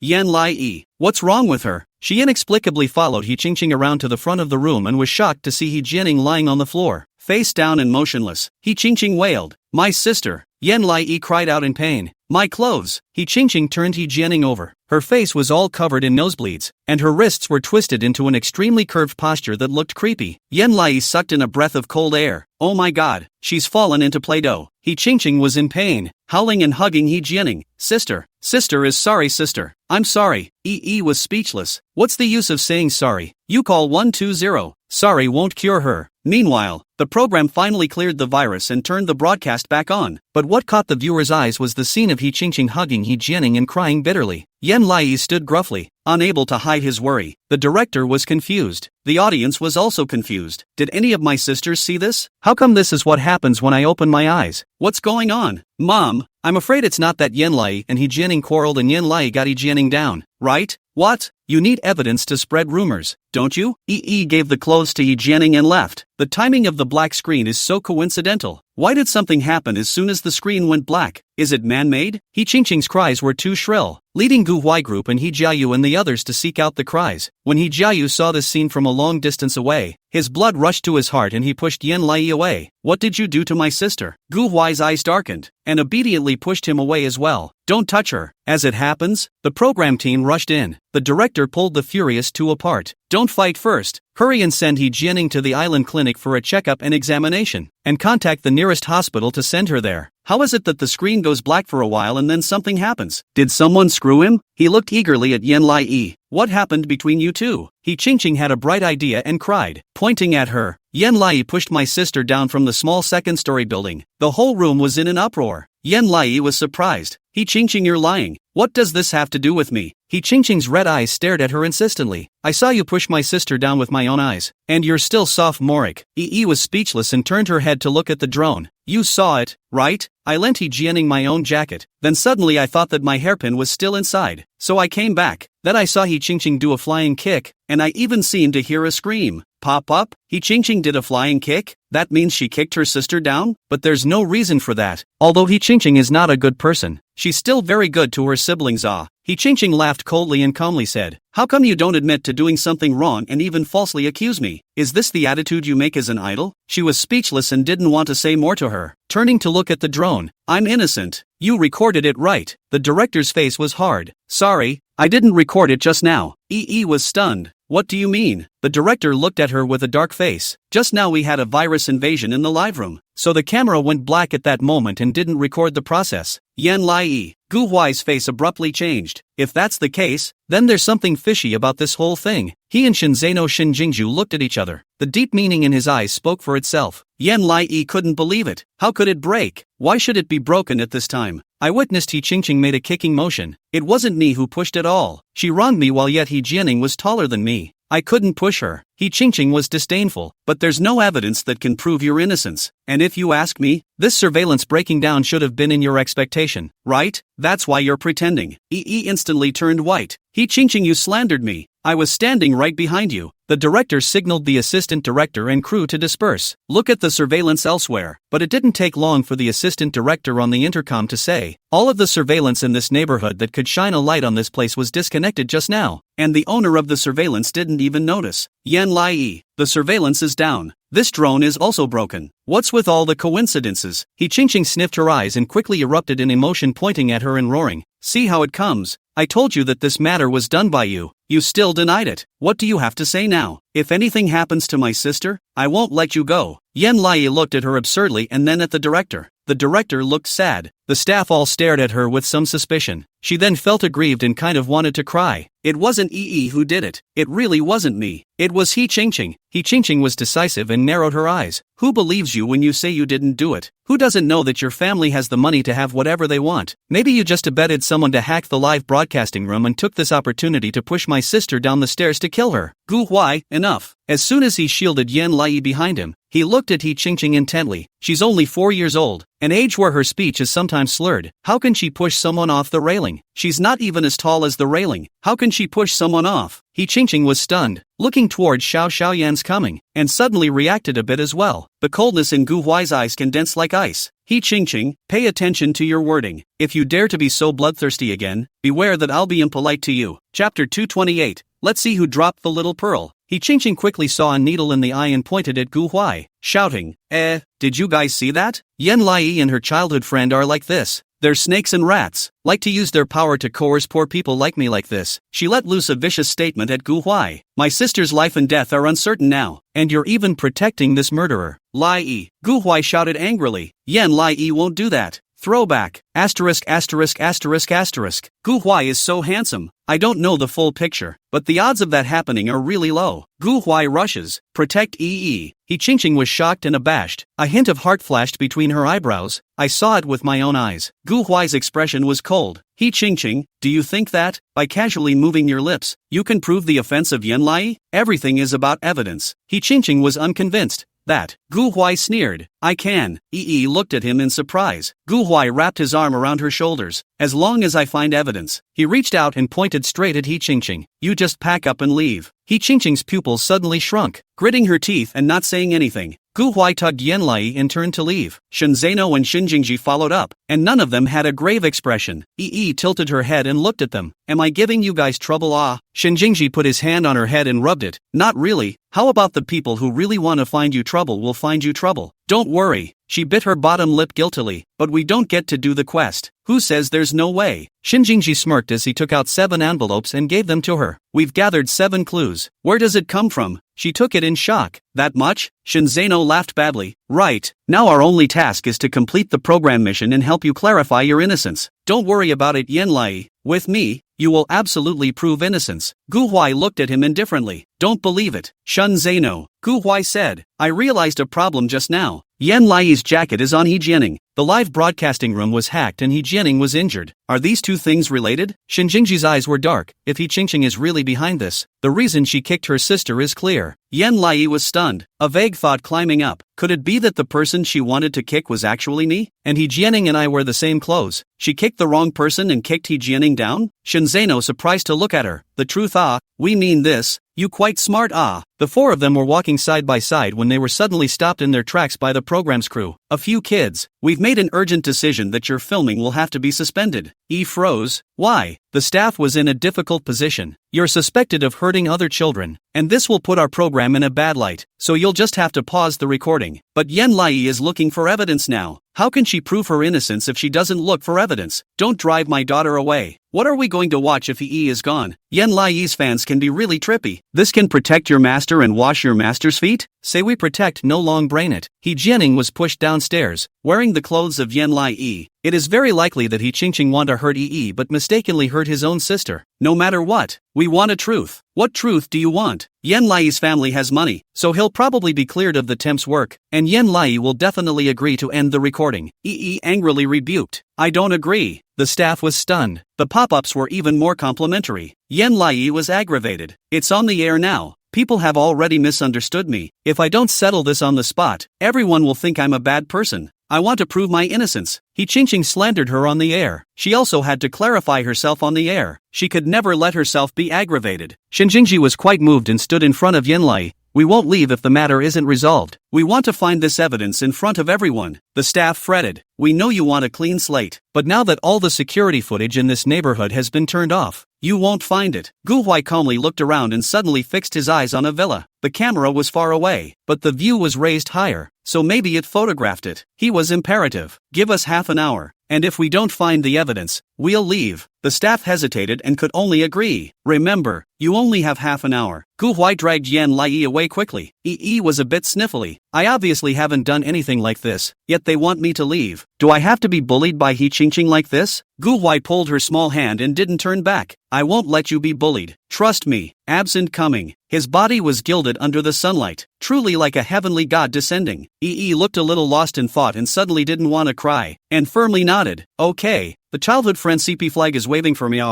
Yan Lai. What's wrong with her? She inexplicably followed He Qingqing around to the front of the room and was shocked to see He Jianing lying on the floor, face down and motionless. He Qingqing wailed. My sister. Yan Lai cried out in pain. My clothes. He Qingqing turned He Jianing over. Her face was all covered in nosebleeds, and her wrists were twisted into an extremely curved posture that looked creepy. Yan Lai sucked in a breath of cold air. Oh my god, she's fallen into Play-Doh. He Qingqing was in pain, howling and hugging He Jianing. Sister. Sister is sorry, sister. I'm sorry. Yi was speechless. What's the use of saying sorry? You call 120. Sorry won't cure her. Meanwhile, the program finally cleared the virus and turned the broadcast back on. But what caught the viewer's eyes was the scene of He Qingqing hugging He Jianing and crying bitterly. Yan Lai stood gruffly, unable to hide his worry. The director was confused. The audience was also confused. Did any of my sisters see this? How come this is what happens when I open my eyes? What's going on? Mom, I'm afraid it's not that Yan Lai and He Jianing quarreled and Yan Lai got He Jianing down, right? What? You need evidence to spread rumors, don't you? Yi gave the clothes to Yi Jianing and left. The timing of the black screen is so coincidental. Why did something happen as soon as the screen went black? Is it man-made? He Qingqing's cries were too shrill, leading Gu Huai group and He Jiayu and the others to seek out the cries. When He Jiayu saw this scene from a long distance away, his blood rushed to his heart and he pushed Yan Lai away. What did you do to my sister? Gu Huai's eyes darkened, and obediently pushed him away as well. Don't touch her. As it happens, the program team rushed in. The director pulled the furious two apart. Don't fight first. Hurry and send He Jianing to the island clinic for a checkup and examination, and contact the nearest hospital to send her there. How is it that the screen goes black for a while and then something happens? Did someone screw him? He looked eagerly at Yan Lai. What happened between you two? He Qingqing had a bright idea and cried, pointing at her. Yan Lai pushed my sister down from the small second-story building. The whole room was in an uproar. Yan Lai was surprised. He Qingqing, you're lying. What does this have to do with me? He Qingqing's red eyes stared at her insistently. I saw you push my sister down with my own eyes. And you're still sophomoric. Yi was speechless and turned her head to look at the drone. You saw it, right? I lent He Jianing my own jacket. Then suddenly I thought that my hairpin was still inside. So I came back. Then I saw He Qingqing do a flying kick, and I even seemed to hear a scream pop up. He Qingqing did a flying kick? That means she kicked her sister down? But there's no reason for that. Although He Qingqing is not a good person, she's still very good to her siblings. He Qingqing laughed coldly and calmly said, how come you don't admit to doing something wrong and even falsely accuse me? Is this the attitude you make as an idol? She was speechless and didn't want to say more to her. Turning to look at the drone, I'm innocent. You recorded it right. The director's face was hard. Sorry, I didn't record it just now. Yi was stunned. What do you mean? The director looked at her with a dark face. Just now we had a virus invasion in the live room, so the camera went black at that moment and didn't record the process. Yan Lai. Gu Huai's face abruptly changed. If that's the case, then there's something fishy about this whole thing. He and Shinzano Shinjingju looked at each other. The deep meaning in his eyes spoke for itself. Yan Lai couldn't believe it. How could it break? Why should it be broken at this time? I witnessed He Qingqing made a kicking motion. It wasn't me who pushed at all. She wronged me while yet He Jianing was taller than me. I couldn't push her. He Qingqing was disdainful, but there's no evidence that can prove your innocence. And if you ask me, this surveillance breaking down should have been in your expectation, right? That's why you're pretending. Yi instantly turned white. He Qingqing, you slandered me. I was standing right behind you. The director signaled the assistant director and crew to disperse. Look at the surveillance elsewhere. But it didn't take long for the assistant director on the intercom to say, all of the surveillance in this neighborhood that could shine a light on this place was disconnected just now. And the owner of the surveillance didn't even notice. Yan Lai, the surveillance is down. This drone is also broken. What's with all the coincidences? He Qingqing sniffed her eyes and quickly erupted in emotion, pointing at her and roaring. See how it comes. I told you that this matter was done by you. You still denied it. What do you have to say now? If anything happens to my sister, I won't let you go. Yan Lai looked at her absurdly and then at the director. The director looked sad. The staff all stared at her with some suspicion. She then felt aggrieved and kind of wanted to cry. It wasn't Yi who did it. It really wasn't me. It was He Qingqing. He Qingqing was decisive and narrowed her eyes. Who believes you when you say you didn't do it? Who doesn't know that your family has the money to have whatever they want? Maybe you just abetted someone to hack the live broadcasting room and took this opportunity to push my sister down the stairs to kill her. Gu Huai, enough. As soon as he shielded Yan Lai behind him, he looked at He Qingqing intently. She's only 4 years old, an age where her speech is sometimes slurred. How can she push someone off the railing? She's not even as tall as the railing. How can she push someone off? He Qingqing was stunned, looking towards Xiao Xiaoyan's coming, and suddenly reacted a bit as well. The coldness in Gu Huai's eyes condensed like ice. He Qingqing, pay attention to your wording. If you dare to be so bloodthirsty again, beware that I'll be impolite to you. Chapter 228. Let's see who dropped the little pearl. He Qingqing quickly saw a needle in the eye and pointed at Gu Huai, shouting, did you guys see that? Yan Lai and her childhood friend are like this. They're snakes and rats, like to use their power to coerce poor people like me like this. She let loose a vicious statement at Gu Huai. My sister's life and death are uncertain now, and you're even protecting this murderer. Lai. Gu Huai shouted angrily. Yan Lai won't do that. Throwback, asterisk asterisk asterisk asterisk. Gu Huai is so handsome. I don't know the full picture, but the odds of that happening are really low. Gu Huai rushes. Protect Yi. He Qingqing was shocked and abashed. A hint of heart flashed between her eyebrows. I saw it with my own eyes. Gu Huai's expression was cold. He Qingqing, do you think that, by casually moving your lips, you can prove the offense of Yan Lai? Everything is about evidence. He Qingqing was unconvinced. that, Gu Huai sneered. I can. Yi looked at him in surprise. Gu Huai wrapped his arm around her shoulders. As long as I find evidence. He reached out and pointed straight at He Qingqing. You just pack up and leave. He Qingqing's pupils suddenly shrunk, gritting her teeth and not saying anything. Gu Huai tugged Yanlai and turned to leave. Shen Zeno and Shin Jingji followed up, and none of them had a grave expression. Yi tilted her head and looked at them. Am I giving you guys trouble? Shin Jingji put his hand on her head and rubbed it. Not really. How about the people who really want to find you trouble will find you trouble? Don't worry. She bit her bottom lip guiltily. But we don't get to do the quest. Who says there's no way? Shin Jingji smirked as he took out 7 envelopes and gave them to her. We've gathered 7 clues. Where does it come from? She took it in shock. That much? Shin Zeno laughed badly. Right. Now our only task is to complete the program mission and help you clarify your innocence. Don't worry about it, Yanlai. With me, you will absolutely prove innocence. Gu Huai looked at him indifferently. Don't believe it. Shun Zeno. Gu Huai said. I realized a problem just now. Yanlai's jacket is on He Jianing. The live broadcasting room was hacked and He Jianing was injured. Are these two things related? Shin Jingji's eyes were dark. If He Qingqing is really behind this, the reason she kicked her sister is clear. Yanlai was stunned, a vague thought climbing up. Could it be that the person she wanted to kick was actually me? And He Jianing and I wear the same clothes. She kicked the wrong person and kicked He Jianing down? Shin Zeno surprised to look at her. The truth, we mean this. You quite smart, The 4 of them were walking side by side when they were suddenly stopped in their tracks by the program's crew. A few kids. We've made an urgent decision that your filming will have to be suspended. E froze. Why? The staff was in a difficult position. You're suspected of hurting other children, and this will put our program in a bad light, so you'll just have to pause the recording. But Yanlai is looking for evidence now. How can she prove her innocence if she doesn't look for evidence? Don't drive my daughter away. What are we going to watch if Yi is gone? Yanlai's fans can be really trippy. This can protect your master and wash your master's feet? Say we protect, no long brain it. He Jianing was pushed downstairs, wearing the clothes of Yanlai. It is very likely that He Qingqing wanted to hurt Yi but mistakenly hurt his own sister. No matter what, we want a truth. What truth do you want? Yanlai's family has money, so he'll probably be cleared of the temp's work, and Yanlai will definitely agree to end the recording. Yi angrily rebuked. I don't agree. The staff was stunned. The pop-ups were even more complimentary. Yanlai was aggravated. It's on the air now. People have already misunderstood me. If I don't settle this on the spot, everyone will think I'm a bad person. I want to prove my innocence. He Qingqing slandered her on the air. She also had to clarify herself on the air. She could never let herself be aggravated. Shin Jingji was quite moved and stood in front of Yanlai. We won't leave if the matter isn't resolved. We want to find this evidence in front of everyone. The staff fretted. We know you want a clean slate, but now that all the security footage in this neighborhood has been turned off, you won't find it. Gu Huai calmly looked around and suddenly fixed his eyes on a villa. The camera was far away, but the view was raised higher, so maybe it photographed it. He was imperative. Give us half an hour, and if we don't find the evidence, we'll leave. The staff hesitated and could only agree. Remember, you only have half an hour. Gu Huai dragged Yanlai away quickly. Yi was a bit sniffly. I obviously haven't done anything like this, yet they want me to leave. Do I have to be bullied by He Qingqing like this? Gu Huai pulled her small hand and didn't turn back. I won't let you be bullied. Trust me. Absent coming. His body was gilded under the sunlight, truly like a heavenly god descending. Yi looked a little lost in thought and suddenly didn't want to cry, and firmly nodded. Okay. The childhood friend CP flag is waving for me. Gu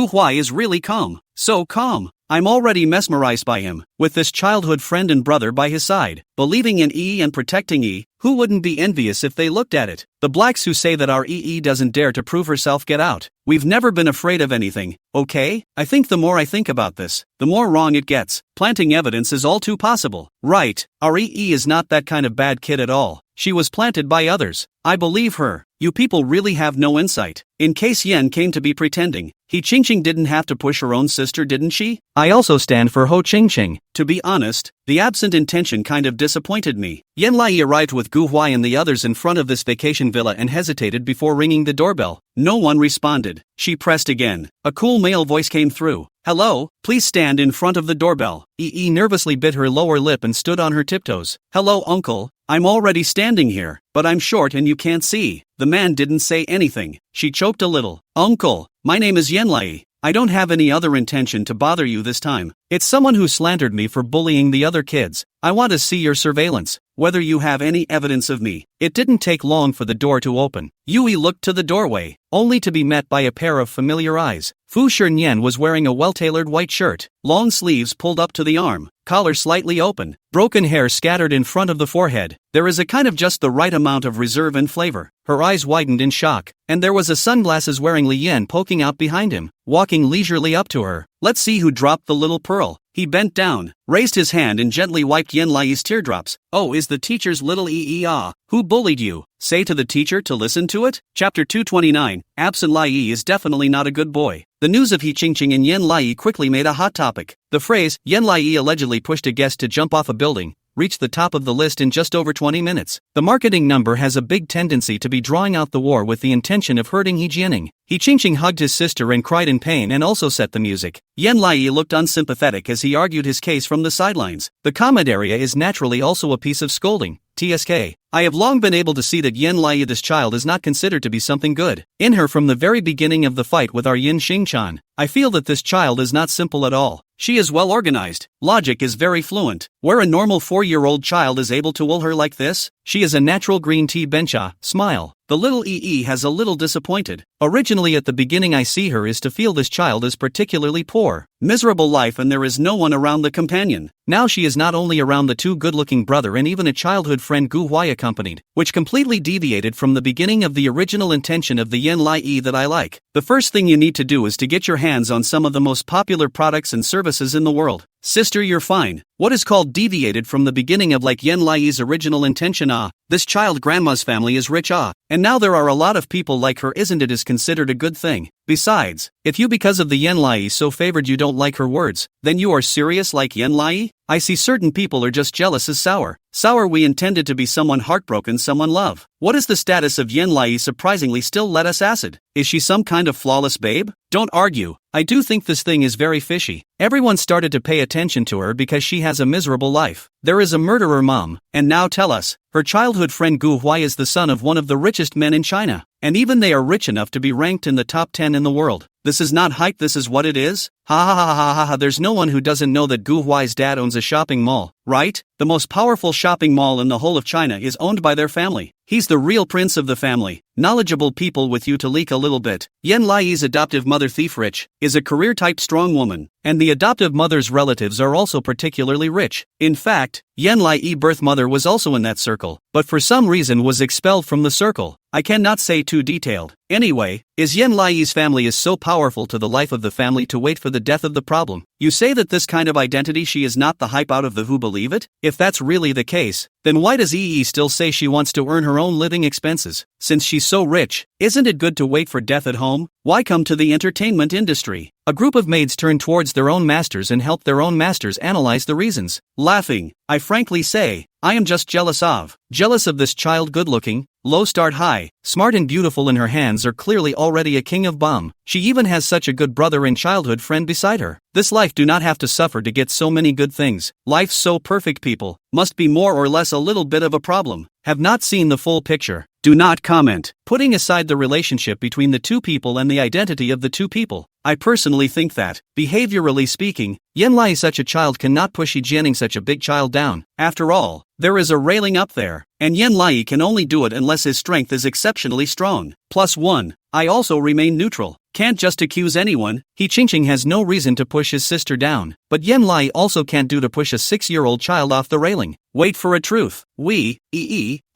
Huai is really calm. So calm. I'm already mesmerized by him, with this childhood friend and brother by his side, believing in E and protecting E. Who wouldn't be envious if they looked at it? The blacks who say that our EE doesn't dare to prove herself get out. We've never been afraid of anything, okay? I think the more I think about this, the more wrong it gets. Planting evidence is all too possible. Right, our EE is not that kind of bad kid at all. She was planted by others. I believe her. You people really have no insight. In case Yen came to be pretending, He Qingqing didn't have to push her own sister, didn't she? I also stand for Ho Qingqing. To be honest, the absent intention kind of disappointed me. Yanlai arrived with Gu Huai and the others in front of this vacation villa and hesitated before ringing the doorbell. No one responded. She pressed again. A cool male voice came through. Hello, please stand in front of the doorbell. Yi nervously bit her lower lip and stood on her tiptoes. Hello, uncle. I'm already standing here, but I'm short and you can't see. The man didn't say anything. She choked a little. Uncle, my name is Yanlai. I don't have any other intention to bother you this time. It's someone who slandered me for bullying the other kids. I want to see your surveillance, whether you have any evidence of me. It didn't take long for the door to open. Yui looked to the doorway, only to be met by a pair of familiar eyes. Fu Shernyan was wearing a well-tailored white shirt, long sleeves pulled up to the arm. collar slightly open, broken hair scattered in front of the forehead. There is a kind of just the right amount of reserve and flavor. Her eyes widened in shock, and there was a sunglasses-wearing Li Yan poking out behind him, walking leisurely up to her. Let's see who dropped the little pearl. He bent down, raised his hand and gently wiped Yen Lai's teardrops. Oh, is the teacher's little ee-ah. Who bullied you? Say to the teacher to listen to it? Chapter 229, Absent Lai is definitely not a good boy. The news of He Qingqing and Yen Lai quickly made a hot topic. The phrase, Yen Lai allegedly pushed a guest to jump off a building, reached the top of the list in just over 20 minutes. The marketing number has a big tendency to be drawing out the war with the intention of hurting He Jianing. He Qingqing hugged his sister and cried in pain and also set the music. Yen Lai looked unsympathetic as he argued his case from the sidelines. The comment area is naturally also a piece of scolding. TSK. I have long been able to see that Yen Lai this child is not considered to be something good in her from the very beginning of the fight with our Yin Xingchan. I feel that this child is not simple at all. She is well organized. Logic is very fluent. Where a normal 4-year-old child is able to will her like this, she is a natural green tea bencha. Smile. The little EE has a little disappointed. Originally at the beginning I see her is to feel this child is particularly poor. Miserable life and there is no one around the companion. Now she is not only around the two good-looking brother and even a childhood friend Gu Huai accompanied, which completely deviated from the beginning of the original intention of the Yen Lai that I like. The first thing you need to do is to get your hands on some of the most popular products and services in the world. Sister, you're fine. What is called deviated from the beginning of like Yen Lai's original intention? This child grandma's family is rich. And now there are a lot of people like her. Isn't it is considered a good thing? Besides, if you because of the Yen Lai so favored you don't like her words, then you are serious like Yen Lai? I see certain people are just jealous as sour. Sour we intended to be someone heartbroken, someone love. What is the status of Yen Lai? Surprisingly still let us acid. Is she some kind of flawless babe? Don't argue. I do think this thing is very fishy. Everyone started to pay attention to her because she has a miserable life. There is a murderer mom, and now tell us, her childhood friend Gu Huai is the son of one of the richest men in China. And even they are rich enough to be ranked in the top 10 in the world. This is not hype, this is what it is? Ha ha ha ha ha ha. There's no one who doesn't know that Gu Huai's dad owns a shopping mall, right? The most powerful shopping mall in the whole of China is owned by their family. He's the real prince of the family. Knowledgeable people with you to leak a little bit. Yen Lai's adoptive mother Thief Rich is a career-type strong woman, and the adoptive mother's relatives are also particularly rich. In fact, Yen Lai's birth mother was also in that circle, but for some reason was expelled from the circle. I cannot say too detailed. Anyway, is Yen Lai's family is so powerful to the life of the family to wait for the death of the problem? You say that this kind of identity she is not the hype out of the who believe it? If that's really the case, then why does EE still say she wants to earn her own living expenses? Since she's so rich, isn't it good to wait for death at home? Why come to the entertainment industry? A group of maids turned towards their own masters and helped their own masters analyze the reasons. Laughing, I frankly say, I am just jealous of this child, good-looking, low start high, smart and beautiful in her hands are clearly already a king of bomb. She even has such a good brother and childhood friend beside her. This life do not have to suffer to get so many good things. Life's so perfect people, must be more or less a little bit of a problem. Have not seen the full picture. Do not comment. Putting aside the relationship between the two people and the identity of the two people, I personally think that, behaviorally speaking, Yen Lai such a child cannot push He Jianing such a big child down. After all, there is a railing up there, and Yen Lai can only do it unless his strength is exceptionally strong. +1. I also remain neutral. Can't just accuse anyone. He Qingqing has no reason to push his sister down, but Yen Lai also can't do to push a 6-year-old child off the railing. Wait for a truth. We,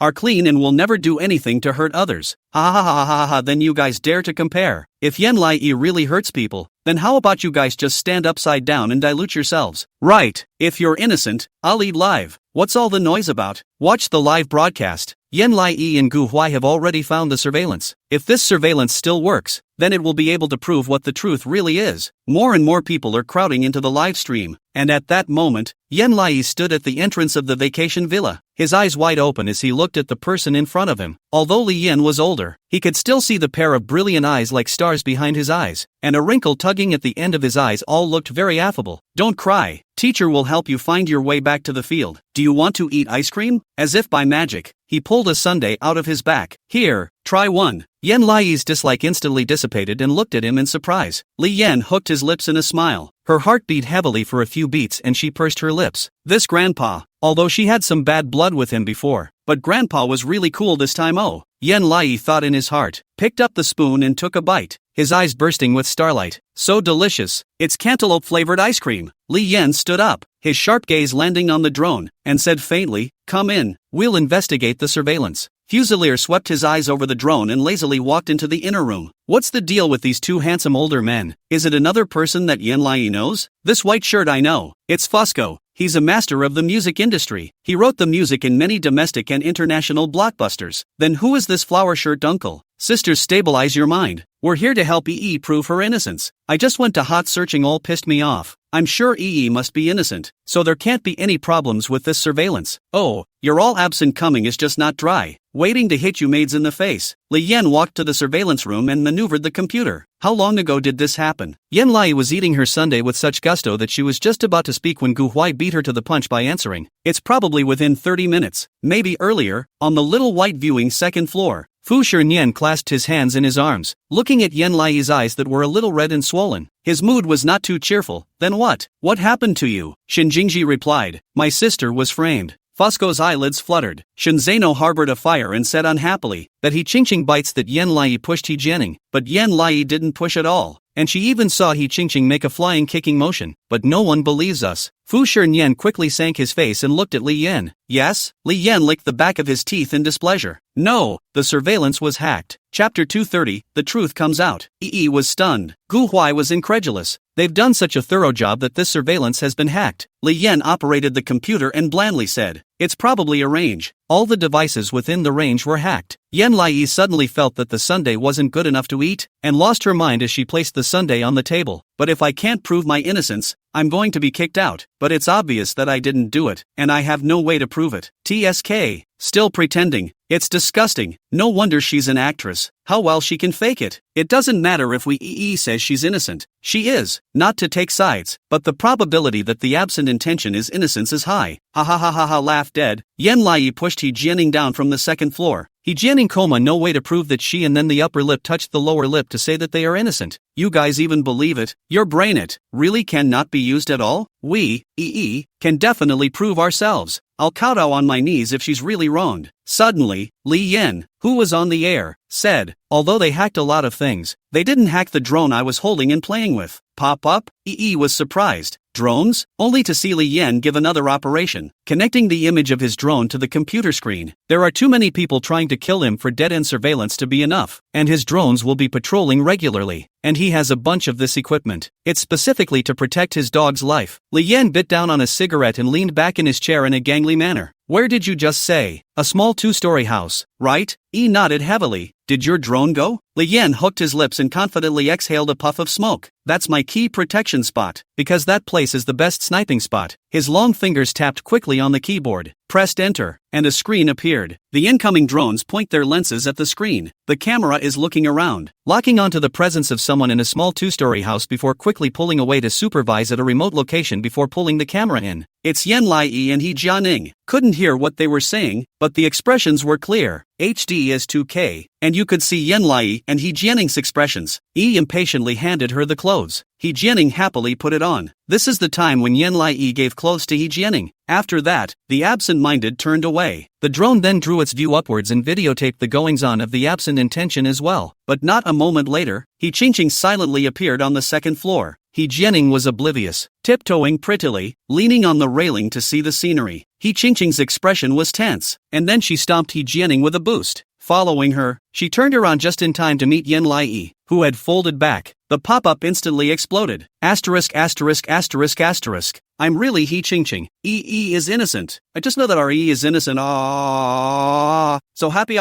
are clean and will never do anything to hurt others. Ha ha ha ha ha. Then you guys dare to compare. If Yen Lai really hurts people, then how about you guys just stand upside down and dilute yourselves? Right. If you're innocent, I'll eat live. What's all the noise about? Watch the live broadcast. Yen Lai and Gu Huai have already found the surveillance. If this surveillance still works, then it will be able to prove what the truth really is. More and more people are crowding into the live stream, and at that moment, Yen Lai stood at the entrance of the vacation villa, his eyes wide open as he looked at the person in front of him. Although Li Yan was older, he could still see the pair of brilliant eyes like stars behind his eyes, and a wrinkle tugging at the end of his eyes. All looked very affable. Don't cry. Teacher will help you find your way back to the field. Do you want to eat ice cream? As if by magic, he pulled a sundae out of his back. Here, try one. Yen Lai's dislike instantly dissipated and looked at him in surprise. Li Yan hooked his lips in a smile. Her heart beat heavily for a few beats and she pursed her lips. This grandpa, although she had some bad blood with him before, but grandpa was really cool this time. Oh, Yan Lai thought in his heart, picked up the spoon and took a bite, his eyes bursting with starlight. So delicious, it's cantaloupe-flavored ice cream. Li Yan stood up, his sharp gaze landing on the drone, and said faintly, "Come in, we'll investigate the surveillance." Fusilier swept his eyes over the drone and lazily walked into the inner room. What's the deal with these two handsome older men? Is it another person that Yan Lai knows? This white shirt I know. It's Fusco. He's a master of the music industry. He wrote the music in many domestic and international blockbusters. Then who is this flower shirt uncle? Sisters, stabilize your mind. We're here to help EE prove her innocence. I just went to hot searching, all pissed me off. I'm sure EE must be innocent, so there can't be any problems with this surveillance. Oh, you're all absent, coming is just not dry. Waiting to hit you maids in the face. Li Yan walked to the surveillance room and maneuvered the computer. How long ago did this happen? Yan Lai was eating her sundae with such gusto that she was just about to speak when Gu Huai beat her to the punch by answering. It's probably within 30 minutes, maybe earlier, on the little white viewing second floor. Fu Shernyan clasped his hands in his arms, looking at Yan Lai's eyes that were a little red and swollen. His mood was not too cheerful. Then what? What happened to you? Shin Jingji replied, my sister was framed. Fosco's eyelids fluttered. Shin Zeno harbored a fire and said unhappily that He Qingqing bites that Yan Lai pushed He Jianing, but Yan Lai didn't push at all. And she even saw He Qingqing make a flying kicking motion. But no one believes us. Fu Shernyan quickly sank his face and looked at Li Yan. Yes? Li Yan licked the back of his teeth in displeasure. No, the surveillance was hacked. Chapter 230, the truth comes out. EE was stunned. Gu Huai was incredulous. They've done such a thorough job that this surveillance has been hacked. Li Yan operated the computer and blandly said, it's probably a range. All the devices within the range were hacked. Yan Lai suddenly felt that the sundae wasn't good enough to eat, and lost her mind as she placed the sundae on the table. But if I can't prove my innocence, I'm going to be kicked out. But it's obvious that I didn't do it, and I have no way to prove it. TSK. Still pretending. It's disgusting. No wonder she's an actress. How well she can fake it. It doesn't matter if EE says she's innocent. She is. Not to take sides, but the probability that the absent intention is innocence is high. Ha ha ha ha ha, laughed dead. Yan Lai pushed He Jianing down from the second floor. He Jianing coma, no way to prove that she and then the upper lip touched the lower lip to say that they are innocent. You guys even believe it? Your brain it really cannot be used at all? We, EE, can definitely prove ourselves. I'll kowtow on my knees if she's really wronged. Suddenly, Li Yan, who was on the air, said, although they hacked a lot of things, they didn't hack the drone I was holding and playing with. Pop up? EE was surprised. Drones? Only to see Li Yan give another operation, connecting the image of his drone to the computer screen. There are too many people trying to kill him for dead-end surveillance to be enough, and his drones will be patrolling regularly. And he has a bunch of this equipment. It's specifically to protect his dog's life. Li Yan bit down on a cigarette and leaned back in his chair in a gangly manner. Where did you just say? A small 2-story house, right? E nodded heavily. Did your drone go? Li Yan hooked his lips and confidently exhaled a puff of smoke. That's my key protection spot, because that place is the best sniping spot. His long fingers tapped quickly on the keyboard, pressed enter, and a screen appeared. The incoming drones point their lenses at the screen. The camera is looking around, locking onto the presence of someone in a small 2-story house before quickly pulling away to supervise at a remote location before pulling the camera in. It's Yan Lai and He Jianing. Couldn't hear what they were saying, but the expressions were clear. HD is 2K, and you could see Yan Lai and He Jianing's expressions. E impatiently handed her the clothes. He Jianing happily put it on. This is the time when Yan Lai gave clothes to He Jianing. After that, the absent-minded turned away. The drone then drew its view upwards and videotaped the goings-on of the absent intention as well. But not a moment later, He Qingqing silently appeared on the second floor. He Jianing was oblivious, tiptoeing prettily, leaning on the railing to see the scenery. He Qingqing's expression was tense, and then she stomped He Jianing with a boost. Following her, she turned around just in time to meet Yan Lai, who had folded back. The pop-up instantly exploded. Asterisk asterisk asterisk asterisk. I'm really He Qingqing. EE is innocent. I just know that our E is innocent. So happy.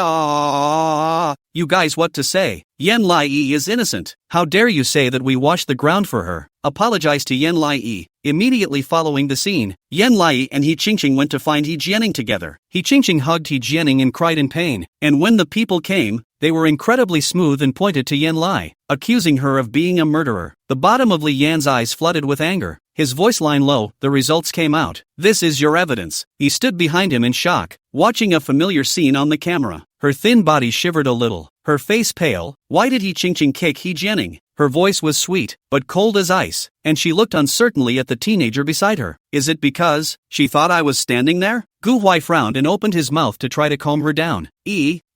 You guys, what to say? Yan Lai is innocent. How dare you say that we washed the ground for her? Apologize to Yan Lai. Immediately following the scene, Yan Lai and He Qingqing went to find He Jianing together. He Qingqing hugged He Jianing and cried in pain. And when the people came, they were incredibly smooth and pointed to Yan Lai, accusing her of being a murderer. The bottom of Li Yan's eyes flooded with anger. His voice line low, the results came out. This is your evidence. He stood behind him in shock, watching a familiar scene on the camera. Her thin body shivered a little, her face pale. Why did He Qingqing kick He Jianing? Her voice was sweet, but cold as ice, and she looked uncertainly at the teenager beside her. Is it because she thought I was standing there? Gu Huai frowned and opened his mouth to try to calm her down.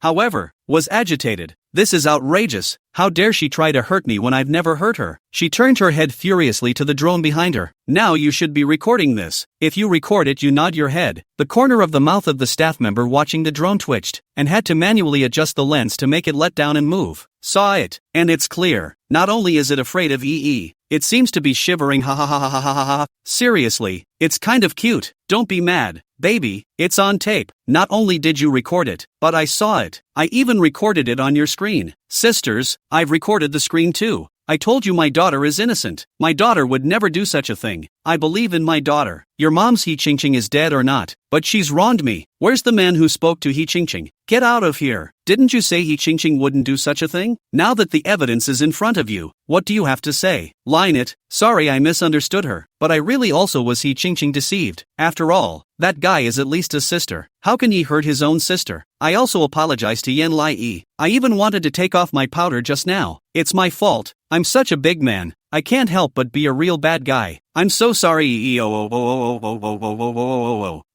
However, was agitated. This is outrageous. How dare she try to hurt me when I've never hurt her? She turned her head furiously to the drone behind her. Now you should be recording this. If you record it, you nod your head. The corner of the mouth of the staff member watching the drone twitched, and had to manually adjust the lens to make it let down and move. Saw it, and it's clear. Not only is it afraid of EE, it seems to be shivering. Ha ha ha ha ha ha ha. Seriously, it's kind of cute. Don't be mad. Baby, it's on tape. Not only did you record it, but I saw it. I even recorded it on your screen. Sisters, I've recorded the screen too. I told you my daughter is innocent. My daughter would never do such a thing. I believe in my daughter. Your mom's He Ching is dead or not, but she's wronged me. Where's the man who spoke to He Ching? Get out of here. Didn't you say He Ching wouldn't do such a thing? Now that the evidence is in front of you, what do you have to say? Line it. Sorry, I misunderstood her, but I really also was He Ching deceived. After all, that guy is at least a sister. How can he hurt his own sister? I also apologize to Yen Lai. I even wanted to take off my powder just now. It's my fault. I'm such a big man. I can't help but be a real bad guy. I'm so sorry.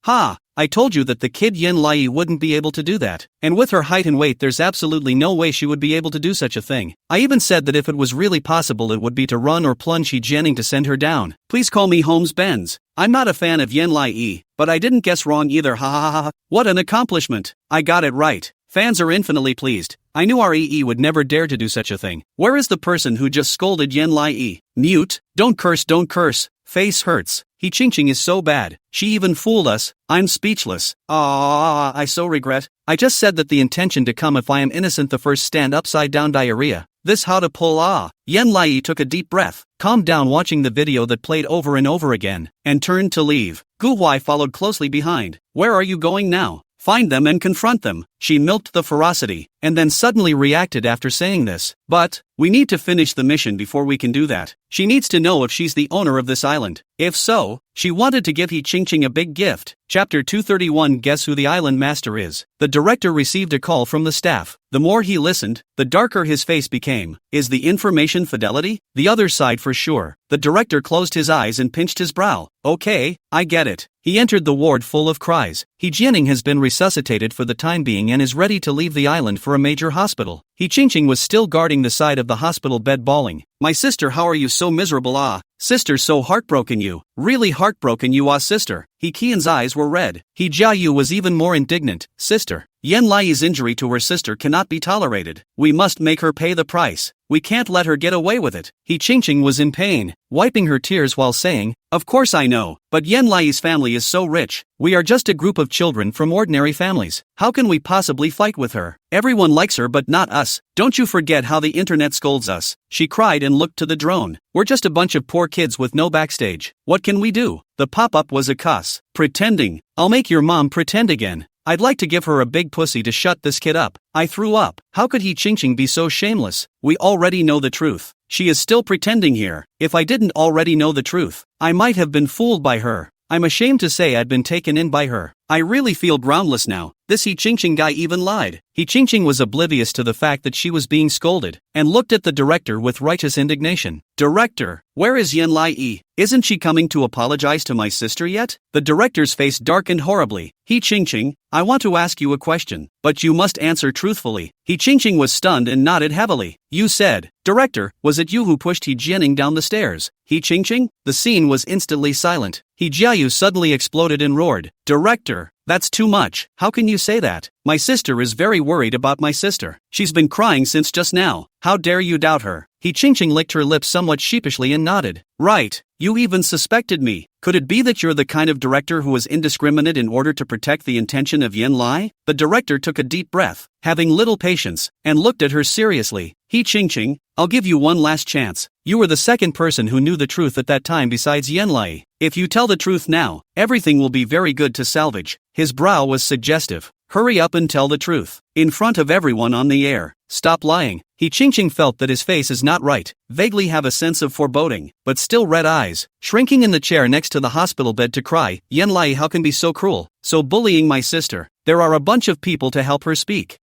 Ha! I told you that the kid Yen Lai wouldn't be able to do that. And with her height and weight, there's absolutely no way she would be able to do such a thing. I even said that if it was really possible, it would be to run or plunge He Jianing to send her down. Please call me Holmes Benz. I'm not a fan of Yen Lai, but I didn't guess wrong either. Ha ha ha ha. What an accomplishment. I got it right. Fans are infinitely pleased. I knew REE would never dare to do such a thing. Where is the person who just scolded Yen Lai? Mute. Don't curse, don't curse. Face hurts. He Ching is so bad. She even fooled us. I'm speechless. I so regret. I just said that the intention to come if I am innocent the first stand upside down diarrhea. This how to pull Yen Lai took a deep breath, calmed down watching the video that played over and over again, and turned to leave. Gu Huai followed closely behind. Where are you going now? Find them and confront them. She milked the ferocity, and then suddenly reacted after saying this. But, we need to finish the mission before we can do that. She needs to know if she's the owner of this island. If so, she wanted to give He Ching a big gift. Chapter 231. Guess who the island master is? The director received a call from the staff. The more he listened, the darker his face became. Is the information fidelity? The other side for sure. The director closed his eyes and pinched his brow. Okay, I get it. He entered the ward full of cries. He Jianing has been resuscitated for the time being and is ready to leave the island for a major hospital. He Ching was still guarding the side of the hospital bed bawling. My sister, how are you so miserable? Sister, so heartbroken you. Really heartbroken you sister. He Qian's eyes were red. He Jiayu was even more indignant. Sister, Yen Lai's injury to her sister cannot be tolerated. We must make her pay the price. We can't let her get away with it. He Ching was in pain, wiping her tears while saying, of course I know, but Yen Lai's family is so rich. We are just a group of children from ordinary families. How can we possibly fight with her? Everyone likes her but not us. Don't you forget how the internet scolds us. She cried and looked to the drone. We're just a bunch of poor kids with no backstage. What can we do? The pop-up was a cuss. Pretending. I'll make your mom pretend again. I'd like to give her a big pussy to shut this kid up. I threw up. How could He Ching be so shameless? We already know the truth. She is still pretending here. If I didn't already know the truth, I might have been fooled by her. I'm ashamed to say I'd been taken in by her. I really feel groundless now. This He Ching guy even lied. He Ching was oblivious to the fact that she was being scolded, and looked at the director with righteous indignation. Director, where is Yen Lai? Isn't she coming to apologize to my sister yet? The director's face darkened horribly. He Ching, I want to ask you a question, but you must answer truthfully. He Ching was stunned and nodded heavily. You said, Director, was it you who pushed He Jianing down the stairs? He Ching? The scene was instantly silent. He Jiayu suddenly exploded and roared. Director, that's too much. How can you say that? My sister is very worried about my sister. She's been crying since just now. How dare you doubt her? He Ching licked her lips somewhat sheepishly and nodded. Right, you even suspected me. Could it be that you're the kind of director who was indiscriminate in order to protect the intention of Yen Lai? The director took a deep breath, having little patience, and looked at her seriously. He Ching, I'll give you one last chance. You were the second person who knew the truth at that time besides Yen Lai. If you tell the truth now, everything will be very good to salvage. His brow was suggestive. Hurry up and tell the truth. In front of everyone on the air. Stop lying. He Ching felt that his face is not right, vaguely have a sense of foreboding, but still red eyes, shrinking in the chair next to the hospital bed to cry, Yen Lai, how can be so cruel, so bullying my sister? There are a bunch of people to help her speak.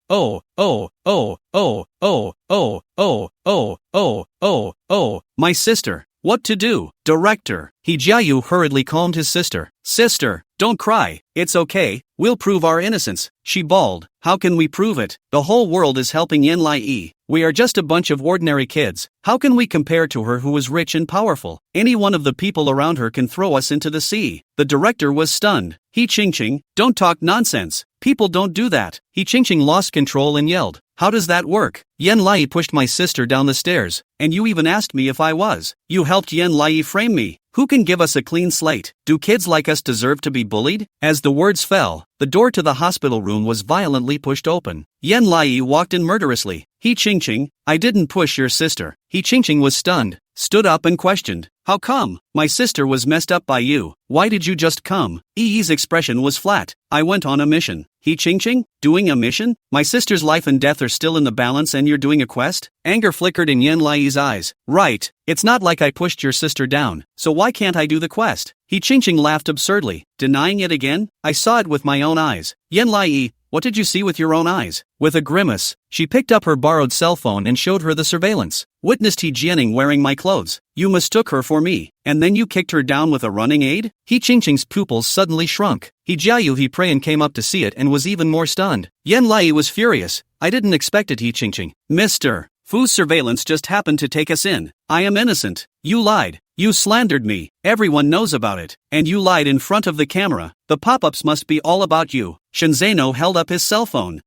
My sister. What to do? Director. He Jiayu hurriedly calmed his sister. Sister, don't cry, it's okay, we'll prove our innocence. She bawled. How can we prove it? The whole world is helping Yen Lai. We are just a bunch of ordinary kids. How can we compare to her who is rich and powerful? Any one of the people around her can throw us into the sea. The director was stunned. He Qingqing, don't talk nonsense. People don't do that. He Qingqing lost control and yelled. How does that work? Yen Lai pushed my sister down the stairs, and you even asked me if I was. You helped Yen Lai frame me. Who can give us a clean slate? Do kids like us deserve to be bullied? As the words fell, the door to the hospital room was violently pushed open. Yen Lai walked in murderously. He Qingqing, I didn't push your sister. He Qingqing was stunned, stood up and questioned. How come? My sister was messed up by you. Why did you just come? Yi's expression was flat. I went on a mission. He Qingqing, doing a mission? My sister's life and death are still in the balance and you're doing a quest? Anger flickered in Yen Lai's eyes. Right, it's not like I pushed your sister down, so why can't I do the quest? He Qingqing laughed absurdly, denying it again. I saw it with my own eyes. Yen Lai, what did you see with your own eyes? With a grimace, she picked up her borrowed cell phone and showed her the surveillance. Witnessed He Jianing wearing my clothes. You mistook her for me, and then you kicked her down with a running aid? He Qingqing's pupils suddenly shrunk. He Jiayu He Prayan came up to see it and was even more stunned. Yen Lai was furious. I didn't expect it, He Qingqing. Mr. Fu's surveillance just happened to take us in. I am innocent. You lied. You slandered me. Everyone knows about it. And you lied in front of the camera. The pop-ups must be all about you. Shenzeno held up his cell phone.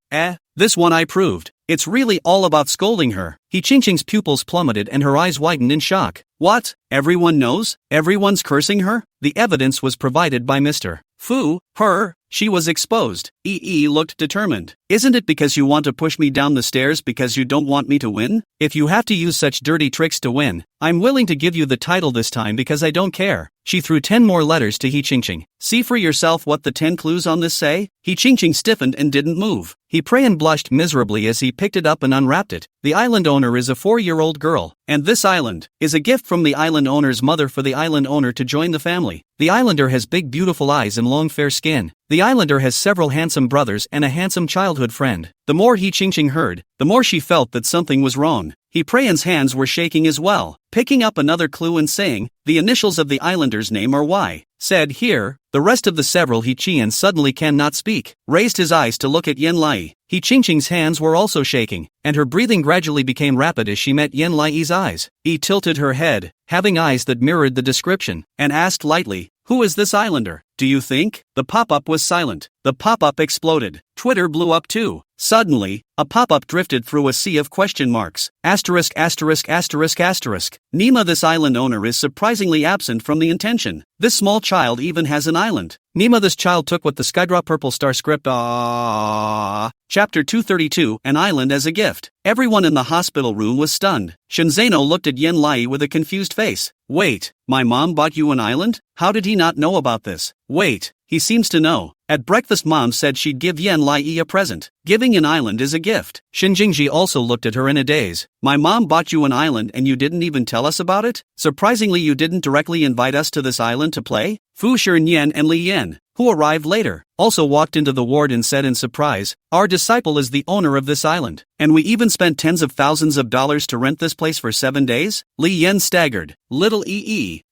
This one I proved. It's really all about scolding her. He Qingqing's pupils plummeted and her eyes widened in shock. What? Everyone knows? Everyone's cursing her? The evidence was provided by Mr. Fu. Her. She was exposed. Looked determined. Isn't it because you want to push me down the stairs because you don't want me to win? If you have to use such dirty tricks to win, I'm willing to give you the title this time because I don't care. She threw 10 more letters to He Qingqing. See for yourself what the 10 clues on this say? He Qingqing stiffened and didn't move. He Prayan blushed miserably as he picked it up and unwrapped it. The island owner is a 4-year-old girl, and this island is a gift from the island owner's mother for the island owner to join the family. The islander has big beautiful eyes and long fair skin. The islander has several handsome brothers and a handsome childhood friend. The more He Qingqing heard, the more she felt that something was wrong. He Prayan's hands were shaking as well, picking up another clue and saying, the initials of the islander's name are Y. Said here, the rest of the several He Qian suddenly cannot speak, raised his eyes to look at Yen Lai. He Qingqing's hands were also shaking, and her breathing gradually became rapid as she met Yen Lai's eyes. He tilted her head, having eyes that mirrored the description, and asked lightly, who is this islander? Do you think? The pop-up was silent. The pop-up exploded. Twitter blew up too. Suddenly, a pop-up drifted through a sea of question marks. Asterisk asterisk asterisk asterisk. Nima, this island owner is surprisingly absent from the intention. This small child even has an island. Nima, this child took what the Skydrop Purple Star script Chapter 232, an island as a gift. Everyone in the hospital room was stunned. Shenzeno looked at Yen Lai with a confused face. Wait, my mom bought you an island? How did he not know about this? Wait, he seems to know. At breakfast mom said she'd give Yen Lai a present. Giving an island is a gift. Shinjingji also looked at her in a daze. My mom bought you an island and you didn't even tell us about it? Surprisingly, you didn't directly invite us to this island to play? Fu Shiren and Li Yan, who arrived later, also walked into the ward and said in surprise, our disciple is the owner of this island, and we even spent tens of thousands of dollars to rent this place for 7 days? Li Yan staggered. Little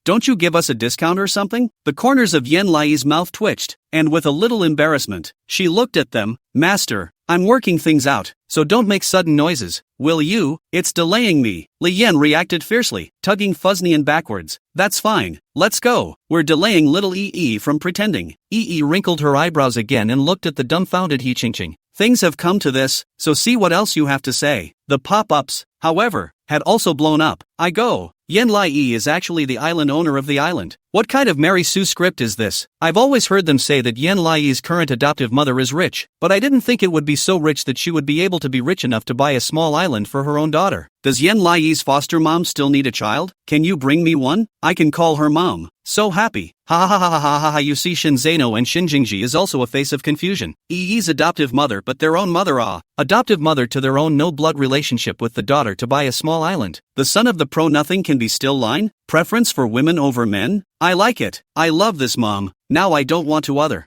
don't you give us a discount or something? The corners of Yen Lai's mouth twitched, and with a little embarrassment, she looked at them. Master, I'm working things out, so don't make sudden noises, will you? It's delaying me. Li Yan reacted fiercely, tugging Fuznian backwards. That's fine, let's go. We're delaying little from pretending. Wrinkled her eyebrows again and looked at the dumbfounded He Qingqing. Things have come to this, so see what else you have to say. The pop-ups, however, had also blown up. I go. Yen Lai is actually the island owner of the island. What kind of Mary Sue script is this? I've always heard them say that Yen Lai's current adoptive mother is rich, but I didn't think it would be so rich that she would be able to be rich enough to buy a small island for her own daughter. Does Yen Lai's foster mom still need a child? Can you bring me one? I can call her mom. So happy. Ha ha ha ha ha ha ha. You see, Shinzeno and Shinjingji is also a face of confusion. Yi's adoptive mother, but their own mother adoptive mother to their own no-blood relationship with the daughter to buy a small island. The son of the pro-nothing can be still line? Preference for women over men? I like it. I love this mom. Now I don't want to other.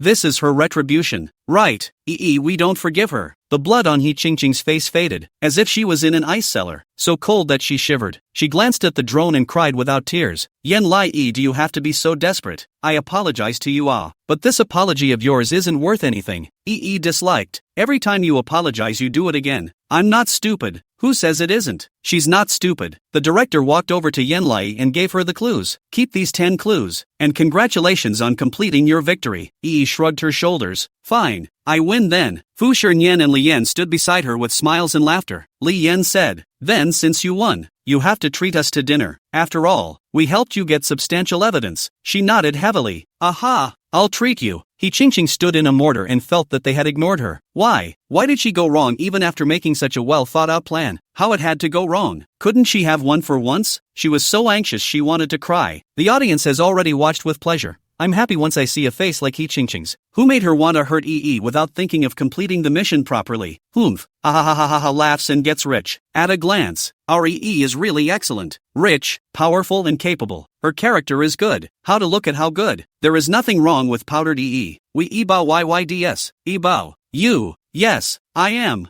This is her retribution. Right, we don't forgive her. The blood on He Qingqing's face faded, as if she was in an ice cellar, so cold that she shivered. She glanced at the drone and cried without tears. Yan Lai, do you have to be so desperate? I apologize to you but this apology of yours isn't worth anything. Disliked. Every time you apologize you do it again. I'm not stupid. Who says it isn't? She's not stupid. The director walked over to Yan Lai and gave her the clues. Keep these 10 clues. And congratulations on completing your victory. Shrugged her shoulders. Fine. I win then. Fu Shernyan and Li Yan stood beside her with smiles and laughter. Li Yan said, then since you won, you have to treat us to dinner. After all, we helped you get substantial evidence. She nodded heavily. Aha! I'll treat you. He Qingqing stood in a mortar and felt that they had ignored her. Why? Why did she go wrong even after making such a well-thought-out plan? How it had to go wrong? Couldn't she have won for once? She was so anxious she wanted to cry. The audience has already watched with pleasure. I'm happy once I see a face like He Qingqing's. Who made her want to hurt without thinking of completing the mission properly? Humph. Ha laughs and gets rich. At a glance, our is really excellent. Rich, powerful and capable. Her character is good. How to look at how good. There is nothing wrong with powdered We bao yyds. Bao. You. Yes, I am.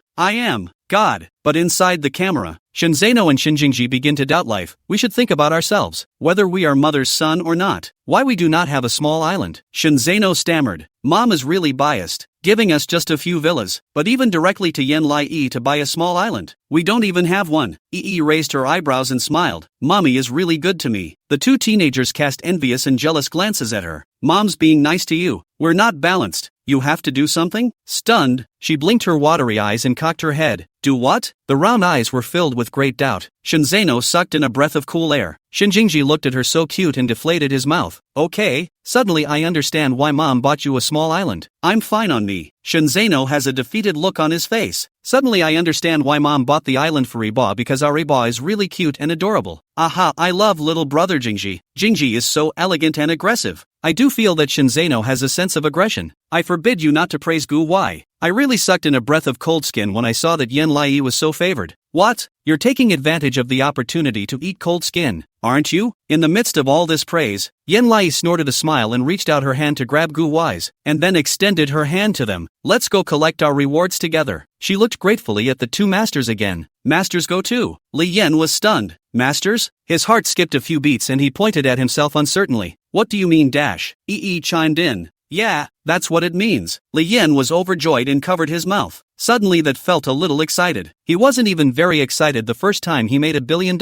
God. But inside the camera, Shenzheno and Xinjingji begin to doubt life. We should think about ourselves, whether we are mother's son or not. Why we do not have a small island? Shenzheno stammered. Mom is really biased, giving us just a few villas, but even directly to Yan Lai to buy a small island. We don't even have one. Raised her eyebrows and smiled. Mommy is really good to me. The two teenagers cast envious and jealous glances at her. Mom's being nice to you. We're not balanced. You have to do something? Stunned, she blinked her watery eyes and cocked her head. Do what? The round eyes were filled with great doubt. Shenzheno sucked in a breath of cool air. Xinjingji looked at her so cute and deflated his mouth. Okay, suddenly I understand why Mom bought you a small island. I'm fine on me. Shenzheno has a defeated look on his face. Suddenly I understand why Mom bought the island for Iba because our Iba is really cute and adorable. Aha, I love little brother Jingji. Jingji is so elegant and aggressive. I do feel that Shenzheno has a sense of aggression. I forbid you not to praise Gu Wai. I really sucked in a breath of cold skin when I saw that Yan Lai was so favored. What? You're taking advantage of the opportunity to eat cold skin, aren't you? In the midst of all this praise, Yan Lai snorted a smile and reached out her hand to grab Gu Wai's, and then extended her hand to them. Let's go collect our rewards together. She looked gratefully at the two masters again. Masters go too. Li Yan was stunned. Masters? His heart skipped a few beats and he pointed at himself uncertainly. What do you mean dash? Chimed in. Yeah, that's what it means. Li Yan was overjoyed and covered his mouth. Suddenly that felt a little excited. He wasn't even very excited the first time he made $1 billion.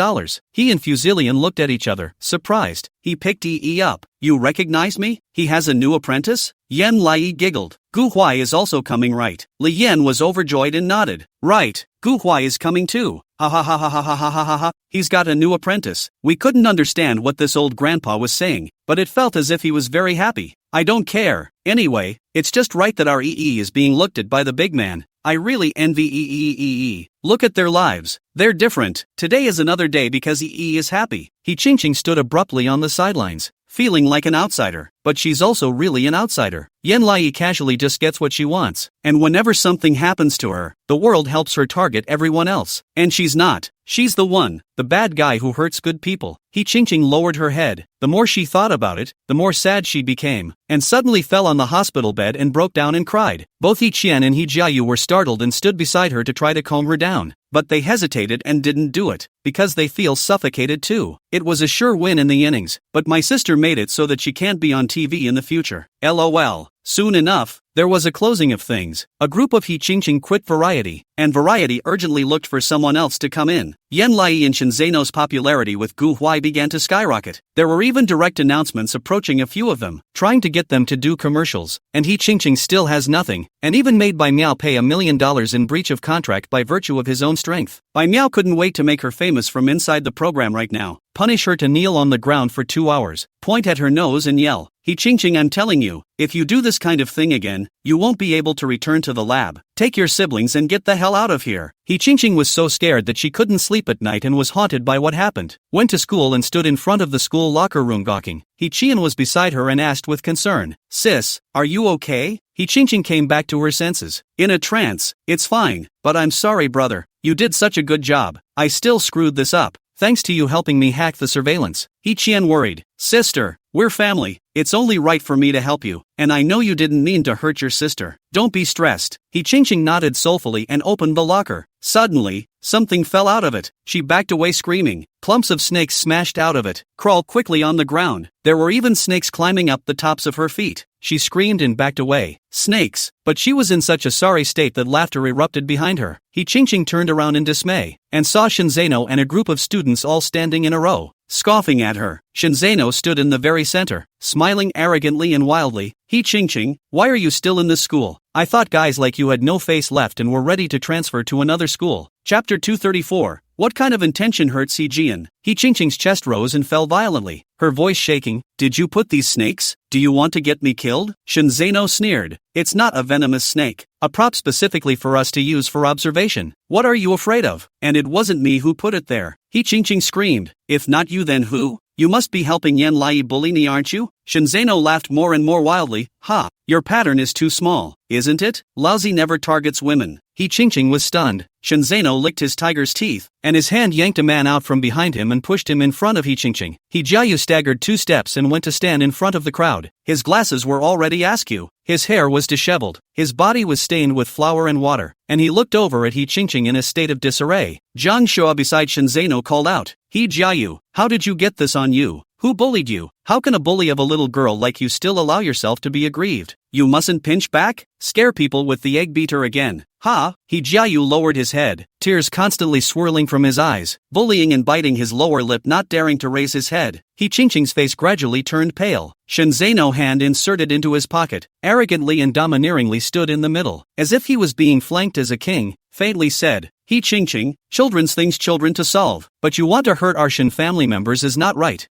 He and Fusilian looked at each other, surprised. He picked up. You recognize me? He has a new apprentice? Yan Lai giggled. Gu Huai is also coming, right? Li Yan was overjoyed and nodded. Right, Gu Huai is coming too. Ha. He's got a new apprentice. We couldn't understand what this old grandpa was saying, but it felt as if he was very happy. I don't care. Anyway, it's just right that our is being looked at by the big man. I really envy Look at their lives. They're different. Today is another day because is happy. He Qingqing stood abruptly on the sidelines, feeling like an outsider, but she's also really an outsider. Yan Lai casually just gets what she wants, and whenever something happens to her, the world helps her target everyone else. And she's not. She's the one, the bad guy who hurts good people. He Qingqing lowered her head. The more she thought about it, the more sad she became, and suddenly fell on the hospital bed and broke down and cried. Both He Qian and He Jiayu were startled and stood beside her to try to calm her down. But they hesitated and didn't do it, because they feel suffocated too. It was a sure win in the innings, but my sister made it so that she can't be on TV in the future. LOL. Soon enough, there was a closing of things. A group of He Qingqing quit Variety, and Variety urgently looked for someone else to come in. Yan Lai and Shenzheno's popularity with Gu Huai began to skyrocket. There were even direct announcements approaching a few of them, trying to get them to do commercials, and He Qingqing still has nothing, and even made Bai Miao pay $1 million in breach of contract by virtue of his own strength. Bai Miao couldn't wait to make her famous from inside the program right now. Punish her to kneel on the ground for 2 hours, point at her nose and yell, He Qingqing, I'm telling you, if you do this kind of thing again, you won't be able to return to the lab. Take your siblings and get the hell out of here. He Qingqing was so scared that she couldn't sleep at night and was haunted by what happened. Went to school and stood in front of the school locker room gawking. He Qian was beside her and asked with concern, Sis, are you okay? He Qingqing came back to her senses. In a trance, it's fine, but I'm sorry brother, you did such a good job. I still screwed this up. Thanks to you helping me hack the surveillance. He Qian worried. Sister, We're family. It's only right for me to help you, and I know you didn't mean to hurt your sister. Don't be stressed. He Ching nodded soulfully and opened the locker. Suddenly, something fell out of it. She backed away screaming. Clumps of snakes smashed out of it, crawled quickly on the ground. There were even snakes climbing up the tops of her feet. She screamed and backed away. Snakes! But she was in such a sorry state that laughter erupted behind her. He Ching turned around in dismay, and saw Shinzeno and a group of students all standing in a row, scoffing at her. Shinzeno stood in the very center, smiling arrogantly and wildly. He Ching, why are you still in this school? I thought guys like you had no face left and were ready to transfer to another school. Chapter 234. What kind of intention hurt Si Jian? He Ching's chest rose and fell violently, her voice shaking. Did you put these snakes? Do you want to get me killed? Shinzeno sneered. It's not a venomous snake. A prop specifically for us to use for observation. What are you afraid of? And it wasn't me who put it there. He Ching screamed. If not you then who? You must be helping Yan Lai bully me, aren't you? Shinzeno laughed more and more wildly. Ha! Your pattern is too small, isn't it? Lousy never targets women. He Ching was stunned. Shinzeno licked his tiger's teeth, and his hand yanked a man out from behind him and pushed him in front of He Ching. He Jiayu staggered 2 steps and went to stand in front of the crowd. His glasses were already askew. His hair was disheveled. His body was stained with flour and water, and he looked over at He Ching in a state of disarray. Zhang Shua beside Shinzeno called out, He Jiayu, how did you get this on you? Who bullied you? How can a bully of a little girl like you still allow yourself to be aggrieved? You mustn't pinch back? Scare people with the egg beater again. Ha! He Jiayu lowered his head, tears constantly swirling from his eyes, bullying and biting his lower lip, not daring to raise his head. He Ching's face gradually turned pale. Shinzeno, hand inserted into his pocket, arrogantly and domineeringly stood in the middle, as if he was being flanked as a king, faintly said, He Ching, children's things children to solve, but you want to hurt our Shin family members is not right.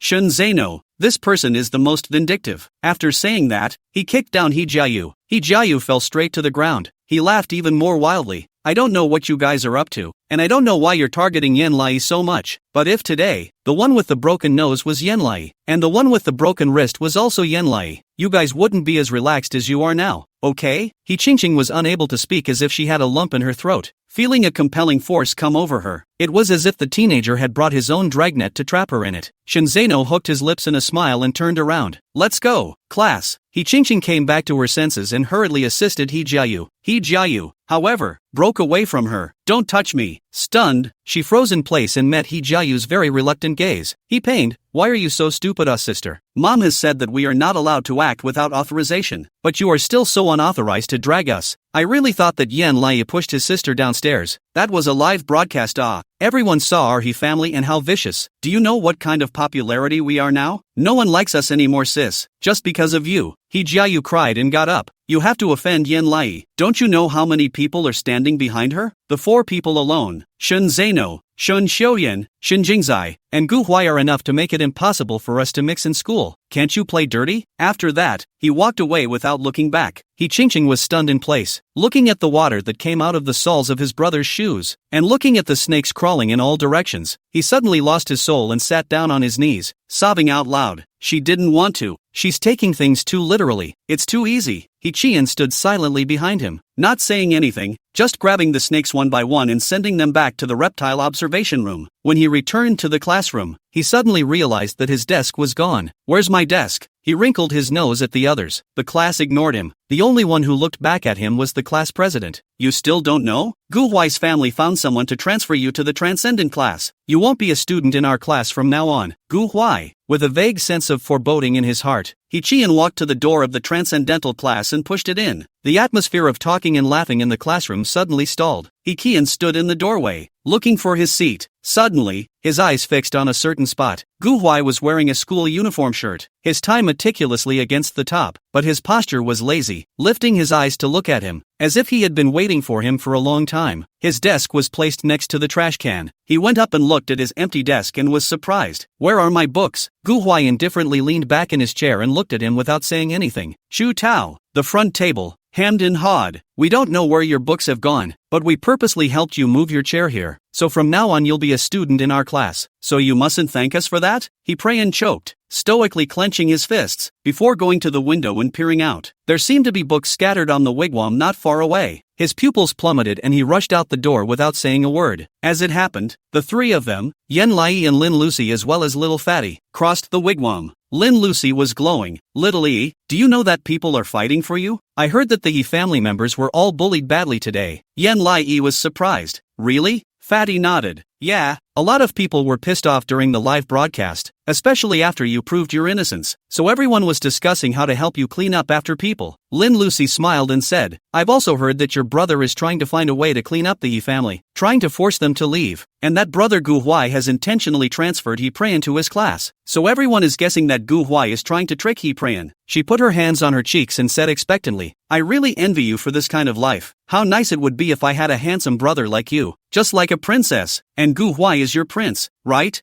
Shinzeno, this person is the most vindictive. After saying that, he kicked down He Jiayu. He Jiayu fell straight to the ground. He laughed even more wildly. I don't know what you guys are up to, and I don't know why you're targeting Yan Lai so much, but if today, the one with the broken nose was Yan Lai, and the one with the broken wrist was also Yan Lai, you guys wouldn't be as relaxed as you are now, okay? He Ching was unable to speak, as if she had a lump in her throat, feeling a compelling force come over her. It was as if the teenager had brought his own dragnet to trap her in it. Shinzeno hooked his lips in a smile and turned around. Let's go, class. He Ching came back to her senses and hurriedly assisted He Jiayu. He Jiayu, however, broke away from her. Don't touch me. Stunned, she froze in place and met He Jiayu's very reluctant gaze. He pained. Why are you so stupid, sister? Mom has said that we are not allowed to act without authorization, but you are still so unauthorized to drag us. I really thought that Yan Lai pushed his sister downstairs. That was a live broadcast. Everyone saw our He family and how vicious. Do you know what kind of popularity we are now? No one likes us anymore, sis. Just because of you. He Jiayu cried and got up. You have to offend Yan Lai. Don't you know how many people are standing behind her? The 4 people alone, Shinzeno, Shun Xiuyan, Shin Jingzai, and Gu Huai are enough to make it impossible for us to mix in school. Can't you play dirty? After that, he walked away without looking back. He Ching was stunned in place, looking at the water that came out of the soles of his brother's shoes, and looking at the snakes crawling in all directions. He suddenly lost his soul and sat down on his knees, sobbing out loud. She didn't want to. She's taking things too literally. It's too easy. He Qian stood silently behind him, not saying anything, just grabbing the snakes one by one and sending them back to the reptile observation room. When he returned to the classroom, he suddenly realized that his desk was gone. Where's my desk? He wrinkled his nose at the others. The class ignored him. The only one who looked back at him was the class president. You still don't know? Gu Huai's family found someone to transfer you to the transcendent class. You won't be a student in our class from now on. Gu Huai, with a vague sense of foreboding in his heart, He Qian walked to the door of the transcendental class and pushed it in. The atmosphere of talking and laughing in the classroom suddenly stalled. He Qian stood in the doorway, looking for his seat. Suddenly, his eyes fixed on a certain spot. Gu Huai was wearing a school uniform shirt, his tie meticulously against the top, but his posture was lazy, lifting his eyes to look at him, as if he had been waiting for him for a long time. His desk was placed next to the trash can. He went up and looked at his empty desk and was surprised. Where are my books? Gu Huai indifferently leaned back in his chair and looked at him without saying anything. Shu Tao, the front table, hemmed and hawed. We don't know where your books have gone, but we purposely helped you move your chair here. So from now on you'll be a student in our class. So you mustn't thank us for that? He prayed and choked, stoically clenching his fists, before going to the window and peering out. There seemed to be books scattered on the wigwam not far away. His pupils plummeted and he rushed out the door without saying a word. As it happened, the 3 of them, Yan Lai and Lin Lucy as well as Little Fatty, crossed the wigwam. Lin Lucy was glowing. Little E, do you know that people are fighting for you? I heard that the Yi family members were all bullied badly today. Yen Lai E was surprised. Really? Fatty nodded. Yeah, a lot of people were pissed off during the live broadcast, especially after you proved your innocence, so everyone was discussing how to help you clean up after people. Lin Lucy smiled and said, I've also heard that your brother is trying to find a way to clean up the Yi family, trying to force them to leave, and that brother Gu Huai has intentionally transferred He Prayan to his class, so everyone is guessing that Gu Huai is trying to trick He Prayan. She put her hands on her cheeks and said expectantly, I really envy you for this kind of life. How nice it would be if I had a handsome brother like you, just like a princess, and Gu Huai is your prince, right?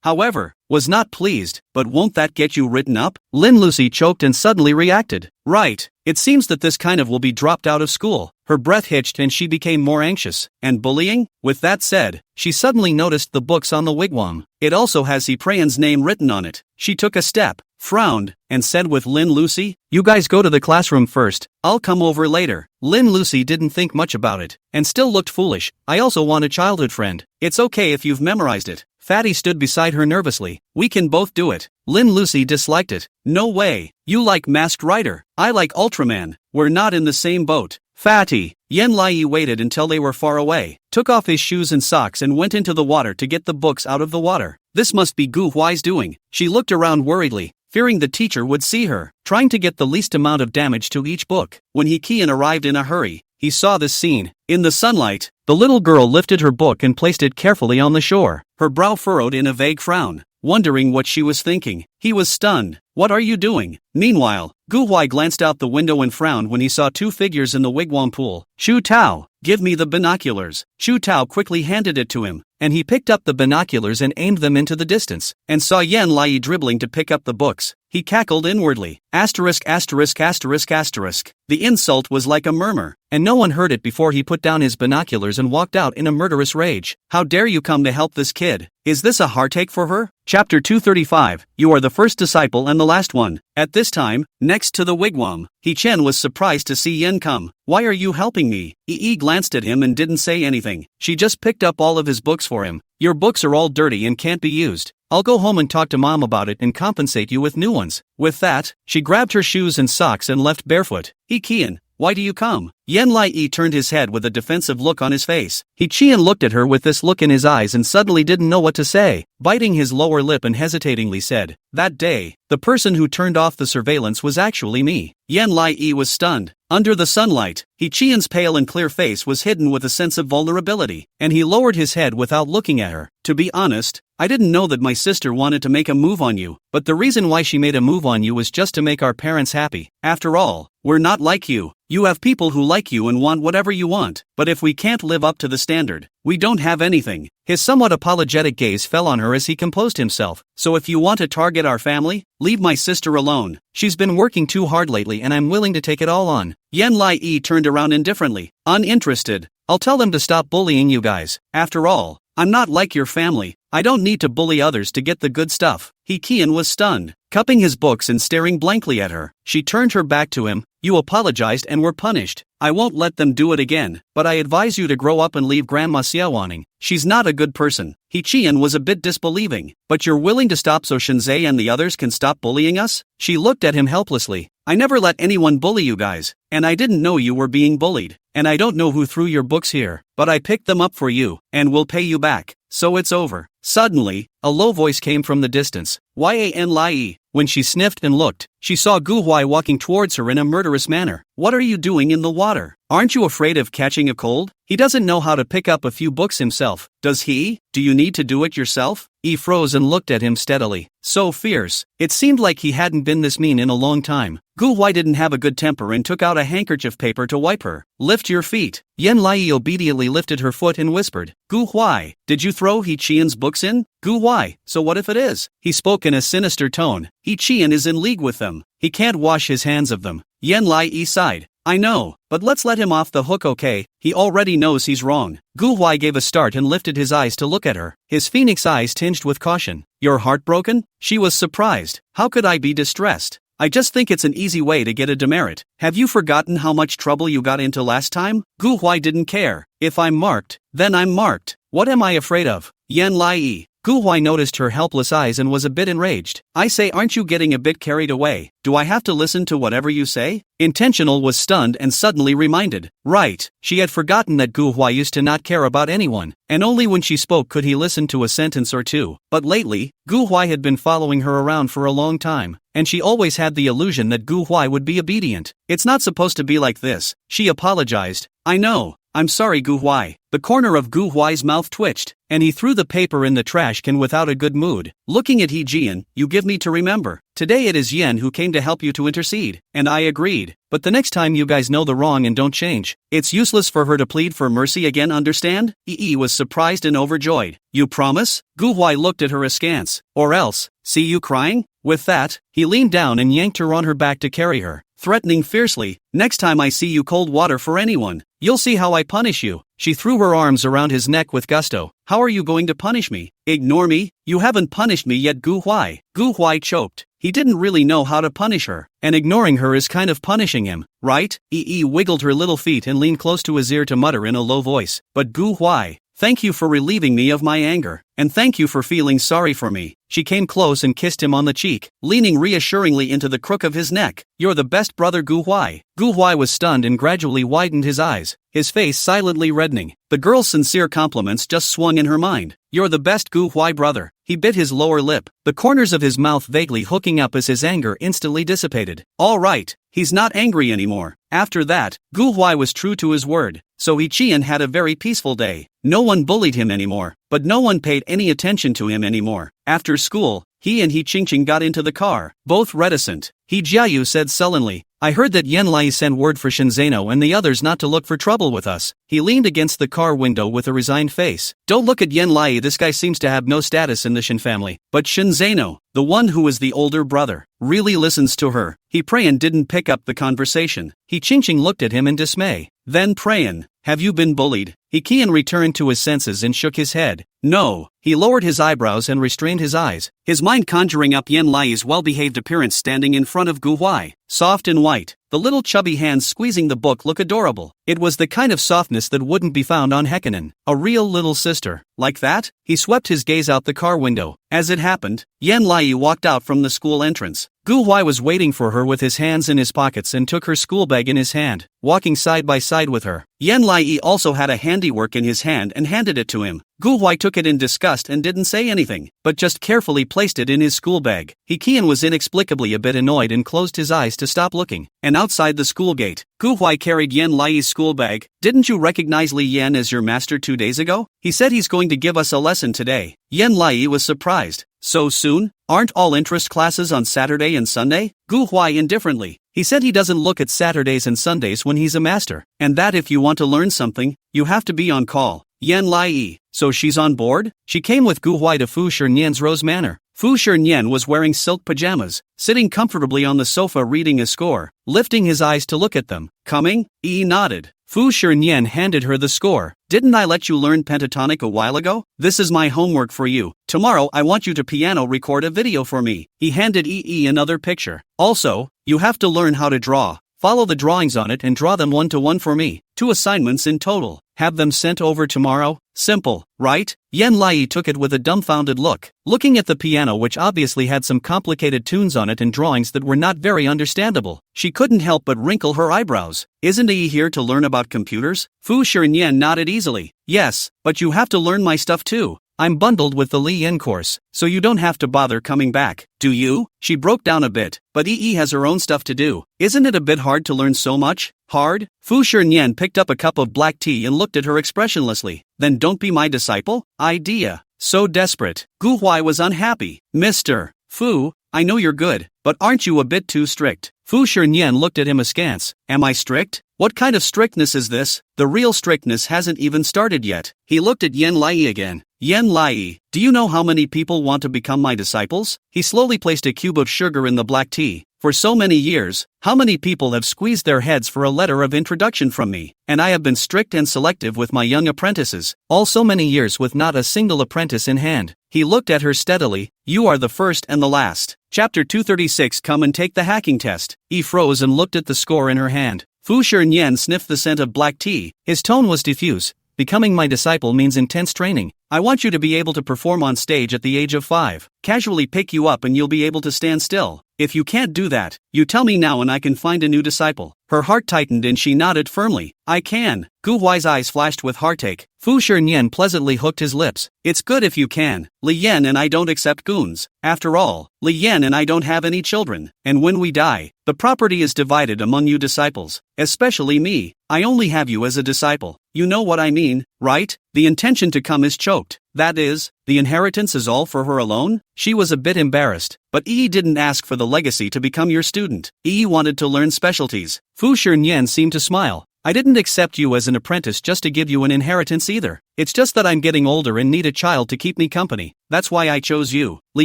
However, was not pleased, but won't that get you written up? Lin Lucy choked and suddenly reacted. Right, it seems that this kind of will be dropped out of school. Her breath hitched and she became more anxious. And bullying? With that said, she suddenly noticed the books on the wigwam. It also has He Prayan's name written on it. She took a step, frowned, and said with Lin Lucy, You guys go to the classroom first, I'll come over later. Lin Lucy didn't think much about it, and still looked foolish. I also want a childhood friend. It's okay if you've memorized it. Fatty stood beside her nervously. We can both do it. Lin Lucy disliked it. No way. You like Masked Rider. I like Ultraman. We're not in the same boat. Fatty. Yen Lai waited until they were far away, took off his shoes and socks and went into the water to get the books out of the water. This must be Gu Huai's doing. She looked around worriedly, fearing the teacher would see her, trying to get the least amount of damage to each book. When He Qian arrived in a hurry, he saw this scene. In the sunlight, the little girl lifted her book and placed it carefully on the shore, her brow furrowed in a vague frown, wondering what she was thinking. He was stunned. What are you doing? Meanwhile, Gu Huai glanced out the window and frowned when he saw two figures in the wigwam pool. Shu Tao, give me the binoculars. Shu Tao quickly handed it to him, and he picked up the binoculars and aimed them into the distance, and saw Yen Lai dribbling to pick up the books. He cackled inwardly. Asterisk asterisk asterisk asterisk. The insult was like a murmur, and no one heard it before he put down his binoculars and walked out in a murderous rage. How dare you come to help this kid? Is this a heartache for her? Chapter 235. You are the first disciple and the last one. At this time, next to the wigwam, He Chen was surprised to see Yen come. Why are you helping me? Yi glanced at him and didn't say anything. She just picked up all of his books for him. Your books are all dirty and can't be used. I'll go home and talk to Mom about it and compensate you with new ones. With that, she grabbed her shoes and socks and left barefoot. He Qian, why do you come? Yen Lai turned his head with a defensive look on his face. He Qian looked at her with this look in his eyes and suddenly didn't know what to say, biting his lower lip and hesitatingly said, That day, the person who turned off the surveillance was actually me. Yen Lai was stunned. Under the sunlight, He Qian's pale and clear face was hidden with a sense of vulnerability, and he lowered his head without looking at her. To be honest, I didn't know that my sister wanted to make a move on you, but the reason why she made a move on you was just to make our parents happy. After all, we're not like you. You have people who like you and want whatever you want, but if we can't live up to the standard, we don't have anything. His somewhat apologetic gaze fell on her as he composed himself. So if you want to target our family, leave my sister alone. She's been working too hard lately and I'm willing to take it all on. Yen Lai turned around indifferently, uninterested. I'll tell them to stop bullying you guys. After all, I'm not like your family. I don't need to bully others to get the good stuff. He Qian was stunned, cupping his books and staring blankly at her. She turned her back to him. You apologized and were punished. I won't let them do it again, but I advise you to grow up and leave Grandma Xiaowaning. She's not a good person. He Qian was a bit disbelieving. But you're willing to stop so Shinzei and the others can stop bullying us? She looked at him helplessly. I never let anyone bully you guys, and I didn't know you were being bullied, and I don't know who threw your books here, but I picked them up for you, and will pay you back, so it's over. Suddenly, a low voice came from the distance. Yan Lai. When she sniffed and looked, she saw Gu Huai walking towards her in a murderous manner. What are you doing in the water? Aren't you afraid of catching a cold? He doesn't know how to pick up a few books himself, does he? Do you need to do it yourself? He froze and looked at him steadily. So fierce. It seemed like he hadn't been this mean in a long time. Gu Huai didn't have a good temper and took out a handkerchief paper to wipe her. Lift your feet. Yen Lai obediently lifted her foot and whispered, Gu Huai, did you throw He Qian's books in? Gu Huai, so what if it is? He spoke in a sinister tone. He Qian is in league with them. He can't wash his hands of them. Yen Lai sighed. I know, but let's let him off the hook, okay? He already knows he's wrong. Gu Huai gave a start and lifted his eyes to look at her, his phoenix eyes tinged with caution. You're heartbroken? She was surprised. How could I be distressed? I just think it's an easy way to get a demerit. Have you forgotten how much trouble you got into last time? Gu Huai didn't care. If I'm marked, then I'm marked. What am I afraid of? Yen Lai. Gu Huai noticed her helpless eyes and was a bit enraged. I say, aren't you getting a bit carried away? Do I have to listen to whatever you say? Intentional was stunned and suddenly reminded. Right, she had forgotten that Gu Huai used to not care about anyone, and only when she spoke could he listen to a sentence or two. But lately, Gu Huai had been following her around for a long time, and she always had the illusion that Gu Huai would be obedient. It's not supposed to be like this, she apologized. I know. I'm sorry, Gu Huai. The corner of Gu Huai's mouth twitched, and he threw the paper in the trash can without a good mood. Looking at He Jian, you give me to remember. Today it is Yen who came to help you to intercede, and I agreed. But the next time you guys know the wrong and don't change, it's useless for her to plead for mercy again, understand? Yi was surprised and overjoyed. You promise? Gu Huai looked at her askance. Or else, see you crying? With that, he leaned down and yanked her on her back to carry her, threatening fiercely, next time I see you cold water for anyone, you'll see how I punish you. She threw her arms around his neck with gusto. How are you going to punish me? Ignore me? You haven't punished me yet, Gu Huai. Gu Huai choked. He didn't really know how to punish her, and ignoring her is kind of punishing him, right? Yi wiggled her little feet and leaned close to his ear to mutter in a low voice. But Gu Huai, thank you for relieving me of my anger, and thank you for feeling sorry for me. She came close and kissed him on the cheek, leaning reassuringly into the crook of his neck. You're the best brother, Gu Huai. Gu Huai was stunned and gradually widened his eyes, his face silently reddening. The girl's sincere compliments just swung in her mind. You're the best Gu Huai brother. He bit his lower lip, the corners of his mouth vaguely hooking up as his anger instantly dissipated. All right, he's not angry anymore. After that, Gu Huai was true to his word, so He Jian had a very peaceful day. No one bullied him anymore, but no one paid any attention to him anymore. After school, he and He Qingqing got into the car, both reticent. He Jiayu said sullenly, I heard that Yan Lai sent word for Shenzheno and the others not to look for trouble with us. He leaned against the car window with a resigned face. Don't look at Yan Lai, this guy seems to have no status in the Shen family. But Shenzheno, the one who is the older brother, really listens to her. He Prayan didn't pick up the conversation. He Qingqing looked at him in dismay. Then Prayan, have you been bullied? He Qian returned to his senses and shook his head. No. He lowered his eyebrows and restrained his eyes, his mind conjuring up Yan Lai's well-behaved appearance standing in front of Gu Huai, soft and white, the little chubby hands squeezing the book look adorable. It was the kind of softness that wouldn't be found on Hekinen, a real little sister. Like that? He swept his gaze out the car window. As it happened, Yan Lai walked out from the school entrance. Gu Huai was waiting for her with his hands in his pockets and took her school bag in his hand, walking side by side with her. Yan Lai also had a handiwork in his hand and handed it to him. Gu Huai took it in disgust and didn't say anything, but just carefully placed it in his school bag. He Qian was inexplicably a bit annoyed and closed his eyes to stop looking. And outside the school gate, Gu Huai carried Yan Lai's school bag. Didn't you recognize Li Yan as your master 2 days ago? He said he's going to give us a lesson today. Yan Lai was surprised. So soon? Aren't all interest classes on Saturday and Sunday? Gu Huai indifferently. He said he doesn't look at Saturdays and Sundays when he's a master, and that if you want to learn something, you have to be on call. Yan Lai, so she's on board? She came with Gu Huai to Fu Shernyan's Rose Manor. Fu Shernyan was wearing silk pajamas, sitting comfortably on the sofa reading a score, lifting his eyes to look at them. Coming? Yi nodded. Fu Shernyan handed her the score. Didn't I let you learn pentatonic a while ago? This is my homework for you. Tomorrow I want you to piano record a video for me. He handed Yi another picture. Also, you have to learn how to draw. Follow the drawings on it and draw them 1-to-1 for me. 2 assignments in total. Have them sent over tomorrow? Simple, right? Yan Lai took it with a dumbfounded look, looking at the piano which obviously had some complicated tunes on it and drawings that were not very understandable. She couldn't help but wrinkle her eyebrows. Isn't Yi here to learn about computers? Fu Shernyan nodded easily. Yes, but you have to learn my stuff too. I'm bundled with the Li Yin course, so you don't have to bother coming back. Do you? She broke down a bit, but Yi has her own stuff to do. Isn't it a bit hard to learn so much? Hard? Fu Shernyan picked up a cup of black tea and looked at her expressionlessly. Then don't be my disciple? Idea. So desperate. Gu Huai was unhappy. Mr. Fu, I know you're good, but aren't you a bit too strict? Fu Shernyan looked at him askance. Am I strict? What kind of strictness is this? The real strictness hasn't even started yet. He looked at Yan Lai again. Yan Lai, do you know how many people want to become my disciples? He slowly placed a cube of sugar in the black tea. For so many years, how many people have squeezed their heads for a letter of introduction from me? And I have been strict and selective with my young apprentices, all so many years with not a single apprentice in hand. He looked at her steadily. You are the first and the last. Chapter 236. Come and take the hacking test. He froze and looked at the score in her hand. Fu Shernyan sniffed the scent of black tea. His tone was diffuse. becoming my disciple means intense training. I want you to be able to perform on stage at the age of 5. Casually pick you up and you'll be able to stand still. If you can't do that, you tell me now and I can find a new disciple. Her heart tightened and she nodded firmly. I can. Gu Huai's eyes flashed with heartache. Fu Shinian pleasantly hooked his lips. It's good if you can. Li Yan and I don't accept goons. After all, Li Yan and I don't have any children. And when we die, the property is divided among you disciples. Especially me. I only have you as a disciple. You know what I mean, right? The intention to come is choked. That is, the inheritance is all for her alone? She was a bit embarrassed, but Yi didn't ask for the legacy to become your student. Yi wanted to learn specialties. Fu Shinian seemed to smile. I didn't accept you as an apprentice just to give you an inheritance either. It's just that I'm getting older and need a child to keep me company. That's why I chose you. Li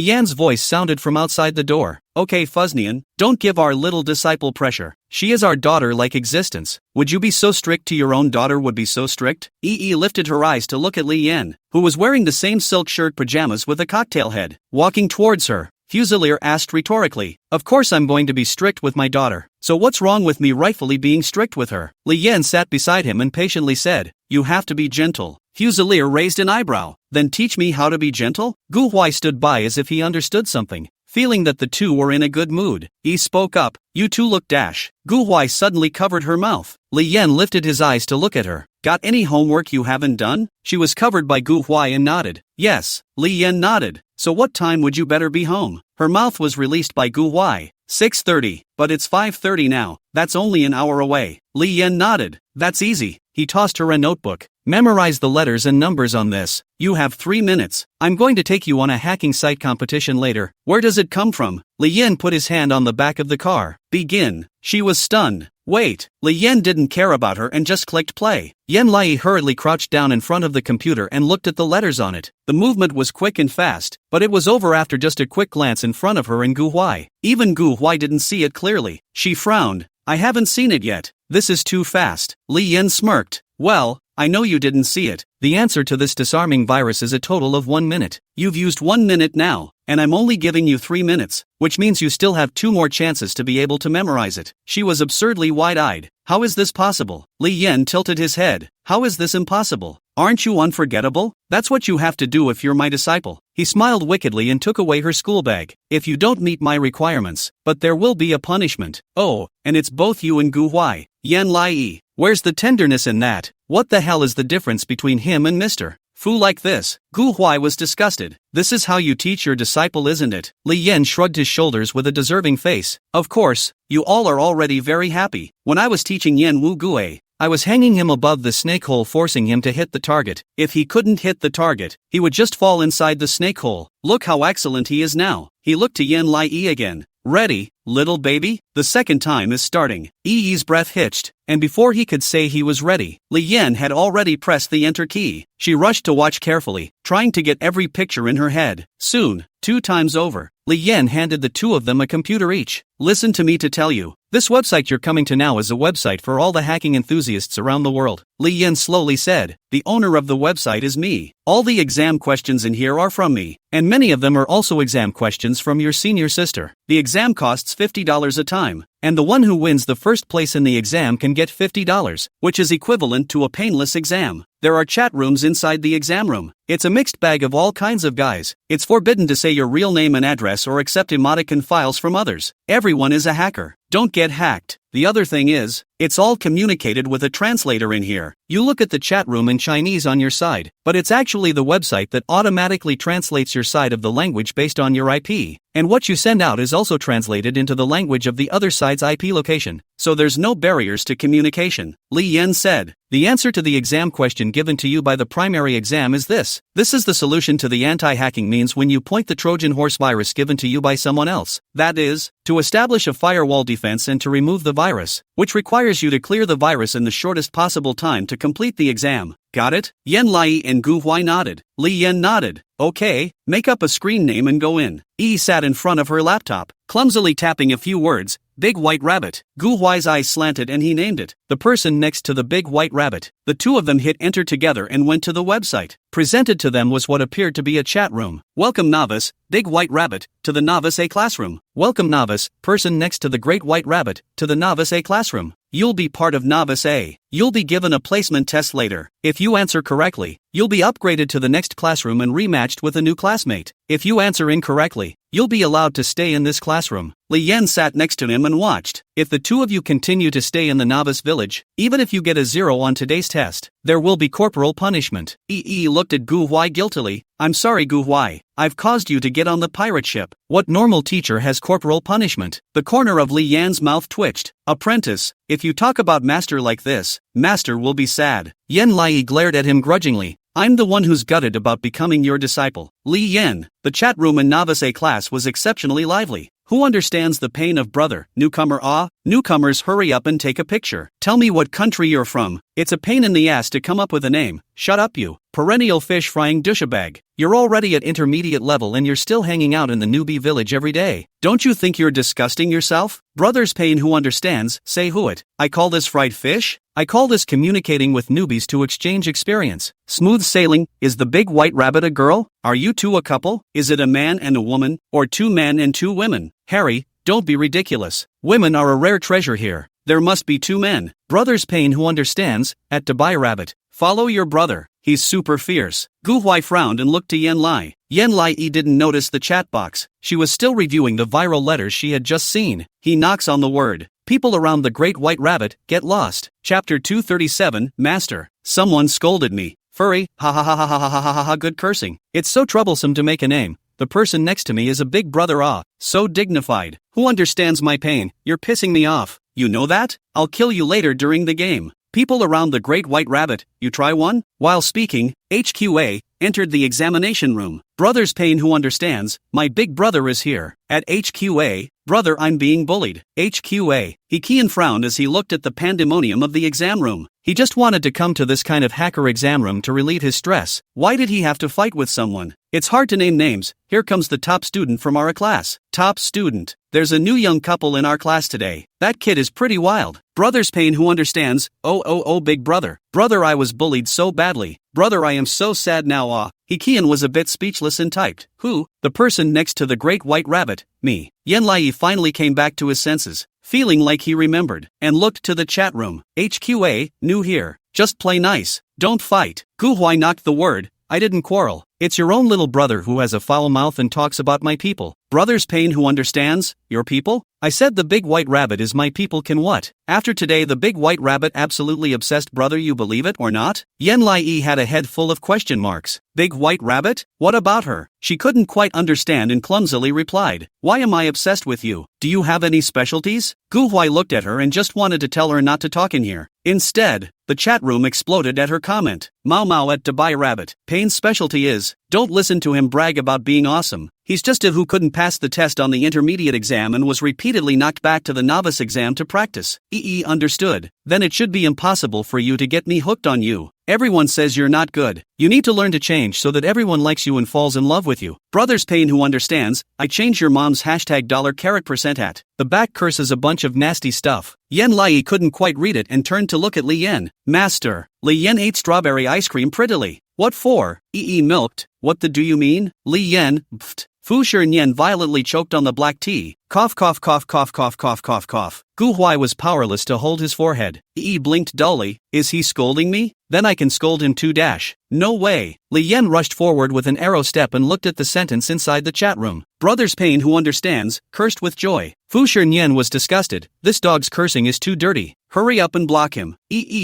Yan's voice sounded from outside the door. Okay Fuznian, don't give our little disciple pressure. She is our daughter-like existence. Would you be so strict to your own daughter would be so strict? Yi lifted her eyes to look at Li Yan, who was wearing the same silk shirt pajamas with a cocktail head. Walking towards her, Fusilier asked rhetorically, of course I'm going to be strict with my daughter. So what's wrong with me rightfully being strict with her? Li Yan sat beside him and patiently said, you have to be gentle. Fusilier raised an eyebrow. Then teach me how to be gentle? Gu Huai stood by as if he understood something. Feeling that the two were in a good mood, Yi spoke up, you two look dash. Gu Huai suddenly covered her mouth. Li Yan lifted his eyes to look at her. Got any homework you haven't done? She was covered by Gu Huai and nodded. Yes. Li Yan nodded. So what time would you better be home? Her mouth was released by Gu Huai. 6:30, but it's 5:30 now. That's only an hour away. Li Yan nodded. That's easy. He tossed her a notebook. Memorize the letters and numbers on this. You have 3 minutes. I'm going to take you on a hacking site competition later. Where does it come from? Li Yan put his hand on the back of the car. Begin. She was stunned. Wait. Li Yan didn't care about her and just clicked play. Yan Lai hurriedly crouched down in front of the computer and looked at the letters on it. The movement was quick and fast, but it was over after just a quick glance in front of her and Gu Huai. Even Gu Huai didn't see it clearly. She frowned. I haven't seen it yet. This is too fast. Li Yan smirked. Well, I know you didn't see it. The answer to this disarming virus is a total of 1 minute. You've used 1 minute now, and I'm only giving you 3 minutes, which means you still have 2 more chances to be able to memorize it. She was absurdly wide-eyed. How is this possible? Li Yan tilted his head. How is this impossible? Aren't you unforgettable? That's what you have to do if you're my disciple. He smiled wickedly and took away her school bag. If you don't meet my requirements, but there will be a punishment. Oh, and it's both you and Gu Huai. Yan Lai. Where's the tenderness in that? What the hell is the difference between him and Mr. Fu like this? Gu Huai was disgusted. This is how you teach your disciple, isn't it? Li Yan shrugged his shoulders with a deserving face. Of course, you all are already very happy. When I was teaching Yan Wu Gue, I was hanging him above the snake hole forcing him to hit the target. If he couldn't hit the target, he would just fall inside the snake hole. Look how excellent he is now. He looked to Yan Lai again. Ready, little baby? The second time is starting. Yi's breath hitched, and before he could say he was ready, Li Yan had already pressed the enter key. She rushed to watch carefully, trying to get every picture in her head. Soon, 2 times over, Li Yan handed the two of them a computer each. Listen to me to tell you. This website you're coming to now is a website for all the hacking enthusiasts around the world. Li Yan slowly said, the owner of the website is me. All the exam questions in here are from me, and many of them are also exam questions from your senior sister. The exam costs $50 a time, and the one who wins the first place in the exam can get $50, which is equivalent to a painless exam. There are chat rooms inside the exam room. It's a mixed bag of all kinds of guys. It's forbidden to say your real name and address or accept emoticon files from others. Everyone is a hacker. Don't get hacked. The other thing is, it's all communicated with a translator in here. You look at the chat room in Chinese on your side, but it's actually the website that automatically translates your side of the language based on your IP. And what you send out is also translated into the language of the other side's IP location. So there's no barriers to communication. Li Yan said, the answer to the exam question given to you by the primary exam is this. This is the solution to the anti-hacking means when you point the Trojan horse virus given to you by someone else. That is, to establish a firewall defense and to remove the virus, which requires you to clear the virus in the shortest possible time to complete the exam. Got it? Yan Lai and Gu Huai nodded. Li Yan nodded. Okay, make up a screen name and go in. Yi sat in front of her laptop, clumsily tapping a few words. Big White Rabbit. Gu Huai's eyes slanted and he named it. The person next to the Big White Rabbit. The two of them hit enter together and went to the website. Presented to them was what appeared to be a chat room. Welcome novice, Big White Rabbit, to the novice A classroom. Welcome novice, person next to the Great White Rabbit, to the novice A classroom. you'll be part of Novice A. You'll be given a placement test later. If you answer correctly, you'll be upgraded to the next classroom and rematched with a new classmate. If you answer incorrectly, you'll be allowed to stay in this classroom. Li Yan sat next to him and watched. If the two of you continue to stay in the novice village, even if you get a 0 on today's test, there will be corporal punishment. Yi looked at Gu Huai guiltily. I'm sorry Gu Huai, I've caused you to get on the pirate ship. What normal teacher has corporal punishment? The corner of Li Yan's mouth twitched. Apprentice, if you talk about master like this, master will be sad. Yan Lai glared at him grudgingly. I'm the one who's gutted about becoming your disciple. Li Yan. The chat room in Novice A class was exceptionally lively. Who understands the pain of brother? Newcomer ah? Newcomers hurry up and take a picture. Tell me what country you're from. It's a pain in the ass to come up with a name. Shut up you. Perennial fish frying douchebag. You're already at intermediate level and you're still hanging out in the newbie village every day. Don't you think you're disgusting yourself? Brother's pain who understands, say who it. I call this fried fish? I call this communicating with newbies to exchange experience. Smooth sailing. Is the big white rabbit a girl? Are you two a couple? Is it a man and a woman? Or 2 men and 2 women? Harry, don't be ridiculous. Women are a rare treasure here. There must be 2 men. Brother's pain who understands, at Dubai Rabbit. Follow your brother. He's super fierce. Gu Huai frowned and looked to Yan Lai. Yan Lai didn't notice the chat box. She was still reviewing the viral letters she had just seen. He knocks on the word. People around the Great White Rabbit get lost. Chapter 237, Master. Someone scolded me. Furry, ha ha ha ha ha ha ha ha ha, good cursing. It's so troublesome to make a name. The person next to me is a big brother so dignified. Who understands my pain? You're pissing me off. You know that? I'll kill you later during the game. People around the Great White Rabbit, you try one? While speaking, HQA entered the examination room. Brother's pain who understands, my big brother is here. At HQA, brother I'm being bullied. HQA, he Kian frowned as he looked at the pandemonium of the exam room. He just wanted to come to this kind of hacker exam room to relieve his stress. Why did he have to fight with someone? It's hard to name names. Here comes the top student from our class. Top student. There's a new young couple in our class today. That kid is pretty wild. Brother's pain who understands, oh big brother. Brother I was bullied so badly. Brother I am so sad now Kian was a bit speechless and typed. Who? The person next to the Great White Rabbit. Me. Yan Lai finally came back to his senses, feeling like he remembered, and looked to the chat room. HQA, new here. Just play nice. Don't fight. Gu Huai knocked the word. I didn't quarrel. It's your own little brother who has a foul mouth and talks about my people. Brother's pain who understands, your people? I said the big white rabbit is my people can what? After today the big white rabbit absolutely obsessed brother you believe it or not? Yan Lai had a head full of question marks. Big white rabbit? What about her? She couldn't quite understand and clumsily replied. Why am I obsessed with you? Do you have any specialties? Gu Huai looked at her and just wanted to tell her not to talk in here. Instead, the chat room exploded at her comment. Mao Mao at Dubai Rabbit. Pain's specialty is, don't listen to him brag about being awesome. He's just a who couldn't pass the test on the intermediate exam and was repeatedly knocked back to the novice exam to practice. Understood. Then it should be impossible for you to get me hooked on you. Everyone says you're not good. You need to learn to change so that everyone likes you and falls in love with you. Brother's pain who understands, I changed your mom's $% at. The back curses a bunch of nasty stuff. Yan Lai couldn't quite read it and turned to look at Li Yan. Master. Li Yan ate strawberry ice cream prettily. What for? Milked. What the do you mean? Li Yan, pfft. Fu Shernyan violently choked on the black tea. Cough cough cough cough cough cough cough cough. Gu Huai was powerless to hold his forehead. Blinked dully. Is he scolding me? Then I can scold him too dash. No way. Li Yan rushed forward with an arrow step and looked at the sentence inside the chat room. Brother's pain who understands, cursed with joy. Fu Shernyan was disgusted. This dog's cursing is too dirty. Hurry up and block him.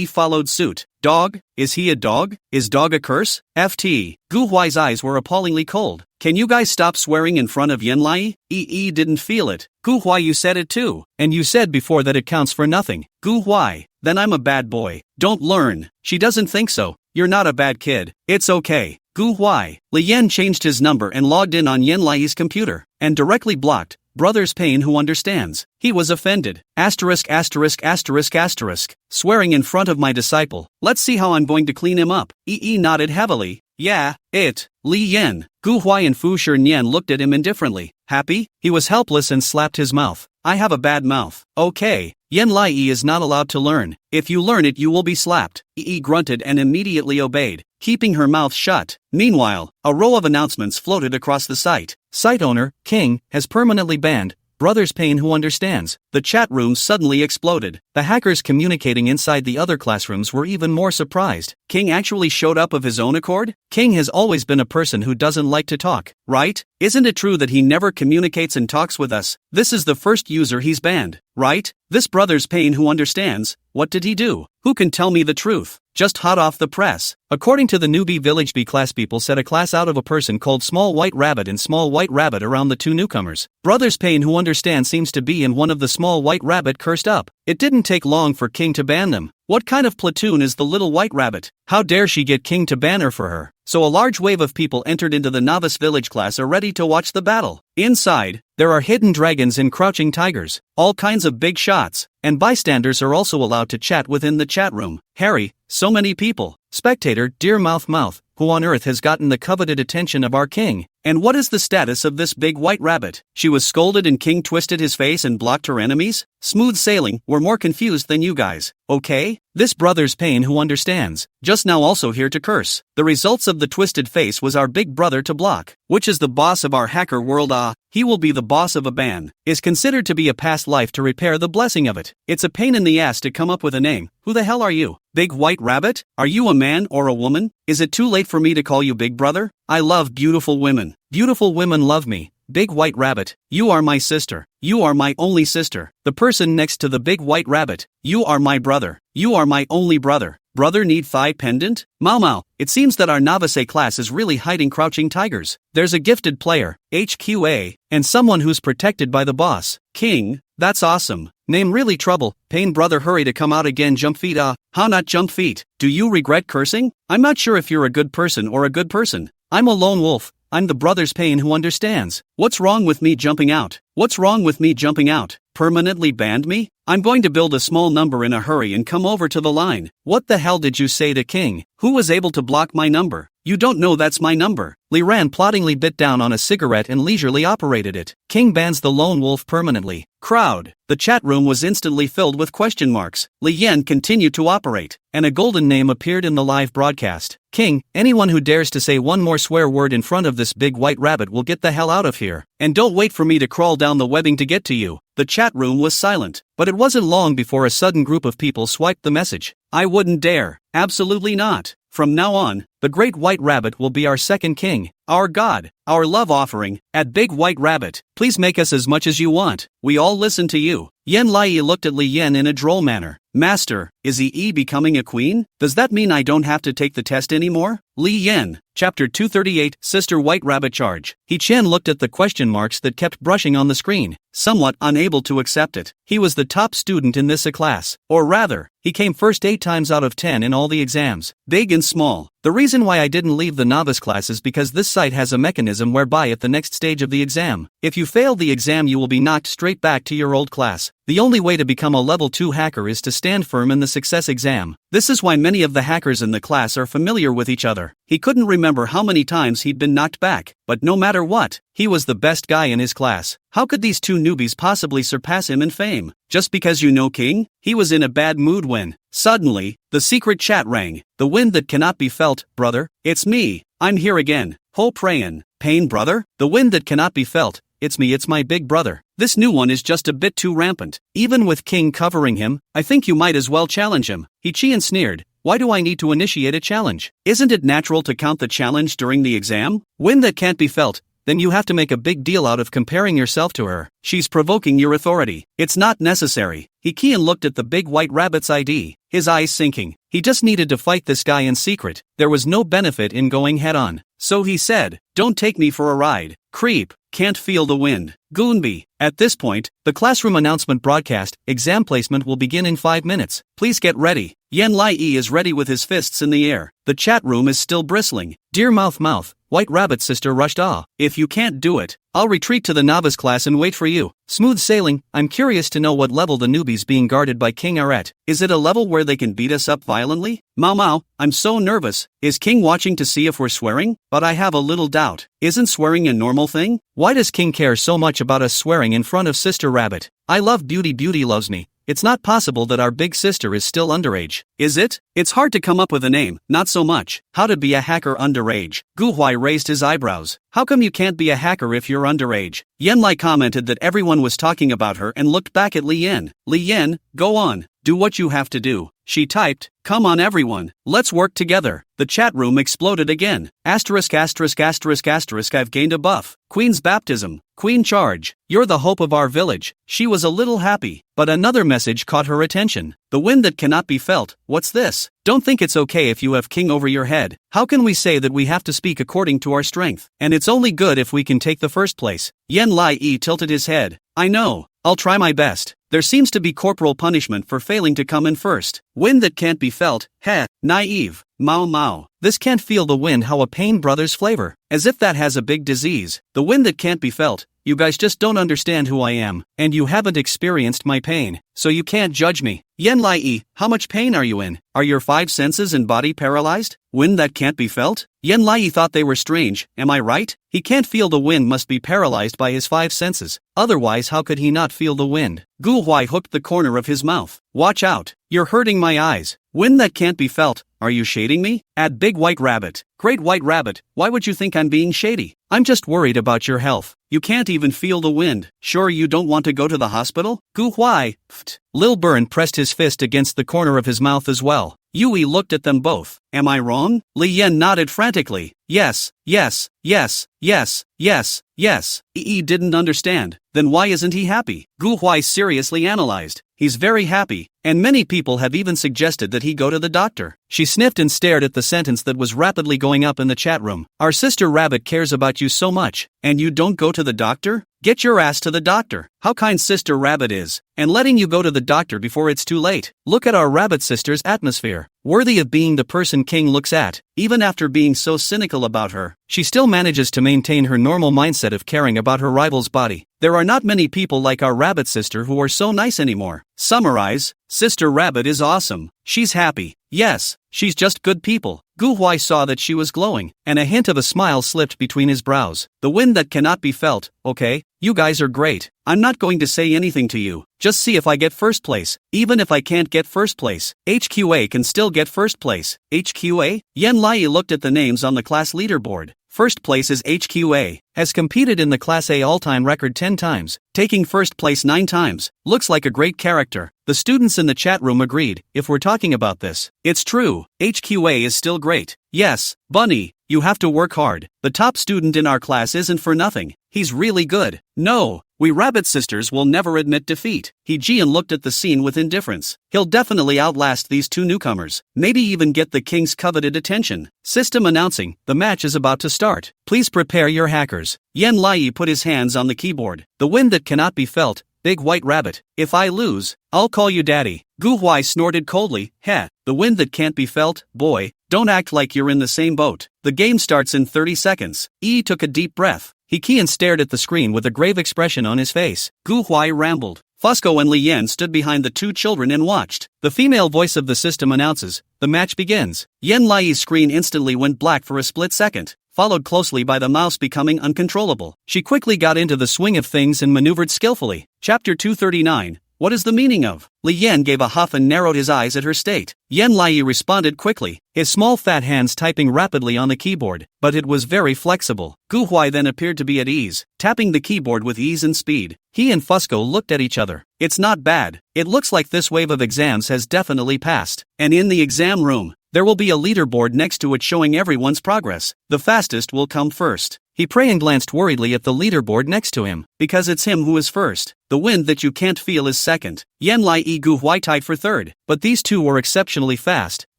Followed suit. Dog? Is he a dog? Is dog a curse? FT. Gu Huai's eyes were appallingly cold. Can you guys stop swearing in front of Yan Lai? Didn't feel it. Gu Huai you said it too. And you said before that it counts for nothing. Gu Huai. Then I'm a bad boy. Don't learn. She doesn't think so. You're not a bad kid. It's okay. Gu Huai. Li Yan changed his number and logged in on Yan Lai's computer, and directly blocked Brother's pain who understands. He was offended. Asterisk asterisk asterisk asterisk. Swearing in front of my disciple. Let's see how I'm going to clean him up. Nodded heavily. Yeah, it. Li Yan. Gu Huai and Fu Shernyan looked at him indifferently. Happy? He was helpless and slapped his mouth. I have a bad mouth. Okay. Yan Lai is not allowed to learn. If you learn it you will be slapped. Grunted and immediately obeyed, keeping her mouth shut. Meanwhile, a row of announcements floated across the site. Site owner, King, has permanently banned Brothers Payne who understands. The chat room suddenly exploded. The hackers communicating inside the other classrooms were even more surprised. King actually showed up of his own accord? King has always been a person who doesn't like to talk, right? Isn't it true that he never communicates and talks with us? This is the first user he's banned, right? This Brothers Payne who understands. What did he do? Who can tell me the truth? Just hot off the press. According to the newbie village, B class people set a class out of a person called Small White Rabbit and Small White Rabbit around the two newcomers. Brothers Payne who understand seems to be in one of the Small White Rabbit cursed up. It didn't take long for King to ban them. What kind of platoon is the little white rabbit? How dare she get King to ban her for her? So a large wave of people entered into the novice village class are ready to watch the battle. Inside, there are hidden dragons and crouching tigers, all kinds of big shots, and bystanders are also allowed to chat within the chat room. Harry, so many people. Spectator, dear Mouth, who on earth has gotten the coveted attention of our king? And what is the status of this big white rabbit? She was scolded and King twisted his face and blocked her enemies? Smooth sailing, we're more confused than you guys, okay? This Brothers Payne who understands, just now also here to curse. The results of the twisted face was our big brother to block. Which is the boss of our hacker world? He will be the boss of a ban. Is considered to be a past life to repair the blessing of it. It's a pain in the ass to come up with a name. Who the hell are you? Big White Rabbit? Are you a man or a woman? Is it too late for me to call you Big Brother? I love beautiful women. Beautiful women love me. Big White Rabbit, you are my sister. You are my only sister. The person next to the Big White Rabbit, you are my brother. You are my only brother. Brother need thigh pendant? Mau, it seems that our novice A class is really hiding crouching tigers. There's a gifted player, HQA, and someone who's protected by the boss, King. That's awesome. Name really trouble. Payne brother, hurry to come out again. Jump feet. How not jump feet? Do you regret cursing? I'm not sure if you're a good person or a good person. I'm a lone wolf. I'm the Brothers Payne who understands. What's wrong with me jumping out? What's wrong with me jumping out? Permanently banned me? I'm going to build a small number in a hurry and come over to the line. What the hell did you say to King? Who was able to block my number? You don't know that's my number. Li Ran ploddingly bit down on a cigarette and leisurely operated it. King bans the lone wolf permanently. Crowd. The chat room was instantly filled with question marks. Li Yan continued to operate, and a golden name appeared in the live broadcast. King, anyone who dares to say one more swear word in front of this big white rabbit will get the hell out of here. And don't wait for me to crawl down the webbing to get to you. The chat room was silent, but it wasn't long before a sudden group of people swiped the message. I wouldn't dare. Absolutely not. From now on, the Great White Rabbit will be our second king, our god, our love offering. At Big White Rabbit, please make us as much as you want. We all listen to you. Yen Lai looked at Li Yen in a droll manner. Master, is he becoming a queen? Does that mean I don't have to take the test anymore? Li Yen, Chapter 238, Sister White Rabbit Charge. He Chen looked at the question marks that kept brushing on the screen, somewhat unable to accept it. He was the top student in this class, or rather, he came first 8 times out of 10 in all the exams, big and small. The reason why I didn't leave the novice class is because this site has a mechanism whereby at the next stage of the exam, if you fail the exam you will be knocked straight back to your old class. The only way to become a level 2 hacker is to stand firm in the success exam. This is why many of the hackers in the class are familiar with each other. He couldn't remember how many times he'd been knocked back, but no matter what, he was the best guy in his class. How could these two newbies possibly surpass him in fame? Just because you know King? He was in a bad mood when, suddenly, the secret chat rang. The wind that cannot be felt, brother. It's me. I'm here again. Ho prayin'. Payne brother? The wind that cannot be felt. It's me, it's my big brother. This new one is just a bit too rampant. Even with King covering him, I think you might as well challenge him. He Chian sneered. Why do I need to initiate a challenge? Isn't it natural to count the challenge during the exam? Wind that can't be felt. Then you have to make a big deal out of comparing yourself to her. She's provoking your authority. It's not necessary. He Kian looked at the big white rabbit's ID, his eyes sinking. He just needed to fight this guy in secret. There was no benefit in going head on. So he said, don't take me for a ride. Creep, can't feel the wind. Goonby. At this point, the classroom announcement broadcast, exam placement will begin in 5 minutes. Please get ready. Yen Lai is ready with his fists in the air. The chat room is still bristling. Dear Mouth, White Rabbit sister rushed. If you can't do it, I'll retreat to the novice class and wait for you. Smooth sailing. I'm curious to know what level the newbies being guarded by King are at. Is it a level where they can beat us up violently? Mau, I'm so nervous. Is King watching to see if we're swearing? But I have a little doubt. Isn't swearing a normal thing? Why does King care so much about us swearing in front of Sister Rabbit? I love Beauty loves me. It's not possible that our big sister is still underage. Is it? It's hard to come up with a name, not so much. How to be a hacker underage? Gu Huai raised his eyebrows. How come you can't be a hacker if you're underage? Yan Lai commented that everyone was talking about her and looked back at Li Yan. Li Yan, go on. Do what you have to do. She typed, come on everyone, let's work together. The chat room exploded again. Asterisk asterisk asterisk asterisk I've gained a buff. Queen's baptism. Queen charge. You're the hope of our village. She was a little happy, but another message caught her attention. The wind that cannot be felt. What's this? Don't think it's okay if you have king over your head. How can we say that we have to speak according to our strength? And it's only good if we can take the first place. Yan Lai tilted his head. I know. I'll try my best. There seems to be corporal punishment for failing to come in first. Wind that can't be felt. Heh, naive. Mao Mao. This can't feel the wind how a pain brother's flavor. As if that has a big disease. The wind that can't be felt. You guys just don't understand who I am, and you haven't experienced my pain, so you can't judge me. Yan Lai, how much pain are you in? Are your 5 senses and body paralyzed? Wind that can't be felt? Yan Lai thought they were strange, am I right? He can't feel the wind, must be paralyzed by his 5 senses, otherwise how could he not feel the wind? Gu Huai hooked the corner of his mouth. Watch out, you're hurting my eyes. Wind that can't be felt, are you shading me? At Big White Rabbit. Great White Rabbit, why would you think I'm being shady? I'm just worried about your health. You can't even feel the wind. Sure you don't want to go to the hospital? Gu Huai. Pfft. Lil Burn pressed his fist against the corner of his mouth as well. Yui looked at them both. Am I wrong? Li Yan nodded frantically. Yes, yes, yes, yes, yes, yes. Yi didn't understand. Then why isn't he happy? Gu Huai seriously analyzed. He's very happy, and many people have even suggested that he go to the doctor. She sniffed and stared at the sentence that was rapidly going up in the chat room. Our sister Rabbit cares about you so much, and you don't go to the doctor? Get your ass to the doctor. How kind Sister Rabbit is, and letting you go to the doctor before it's too late. Look at our Rabbit sister's atmosphere. Worthy of being the person King looks at. Even after being so cynical about her, she still manages to maintain her normal mindset of caring about her rival's body. There are not many people like our Rabbit sister who are so nice anymore. Summarize, Sister Rabbit is awesome. She's happy. Yes, she's just good people. Gu Huai saw that she was glowing, and a hint of a smile slipped between his brows. The wind that cannot be felt, okay? You guys are great. I'm not going to say anything to you. Just see if I get first place. Even if I can't get first place, HQA can still get first place. HQA? Yan Lai looked at the names on the class leaderboard. First place is HQA, has competed in the Class A all-time record 10 times, taking first place 9 times. Looks like a great character. The students in the chat room agreed. If we're talking about this, it's true. HQA is still great. Yes, Bunny, you have to work hard. The top student in our class isn't for nothing. He's really good. No, we Rabbit sisters will never admit defeat. Jian looked at the scene with indifference. He'll definitely outlast these 2 newcomers. Maybe even get the king's coveted attention. System announcing, the match is about to start. Please prepare your hackers. Yan Lai put his hands on the keyboard. The wind that cannot be felt. Big White Rabbit. If I lose, I'll call you daddy. Gu Huai snorted coldly. Heh, the wind that can't be felt, boy. Don't act like you're in the same boat. The game starts in 30 seconds. Took a deep breath. He Qian stared at the screen with a grave expression on his face. Gu Huai rambled. Fusco and Li Yan stood behind the 2 children and watched. The female voice of the system announces, the match begins. Yan Lai's screen instantly went black for a split second, followed closely by the mouse becoming uncontrollable. She quickly got into the swing of things and maneuvered skillfully. Chapter 239. What is the meaning of? Li Yan gave a huff and narrowed his eyes at her state. Yan Lai responded quickly, his small fat hands typing rapidly on the keyboard, but it was very flexible. Gu Huai then appeared to be at ease, tapping the keyboard with ease and speed. He and Fusco looked at each other. It's not bad. It looks like this wave of exams has definitely passed. And in the exam room, there will be a leaderboard next to it showing everyone's progress. The fastest will come first. He prayed and glanced worriedly at the leaderboard next to him, because it's him who is first. The wind that you can't feel is second. Yan Lai Gu Huai tied for third, but these 2 were exceptionally fast,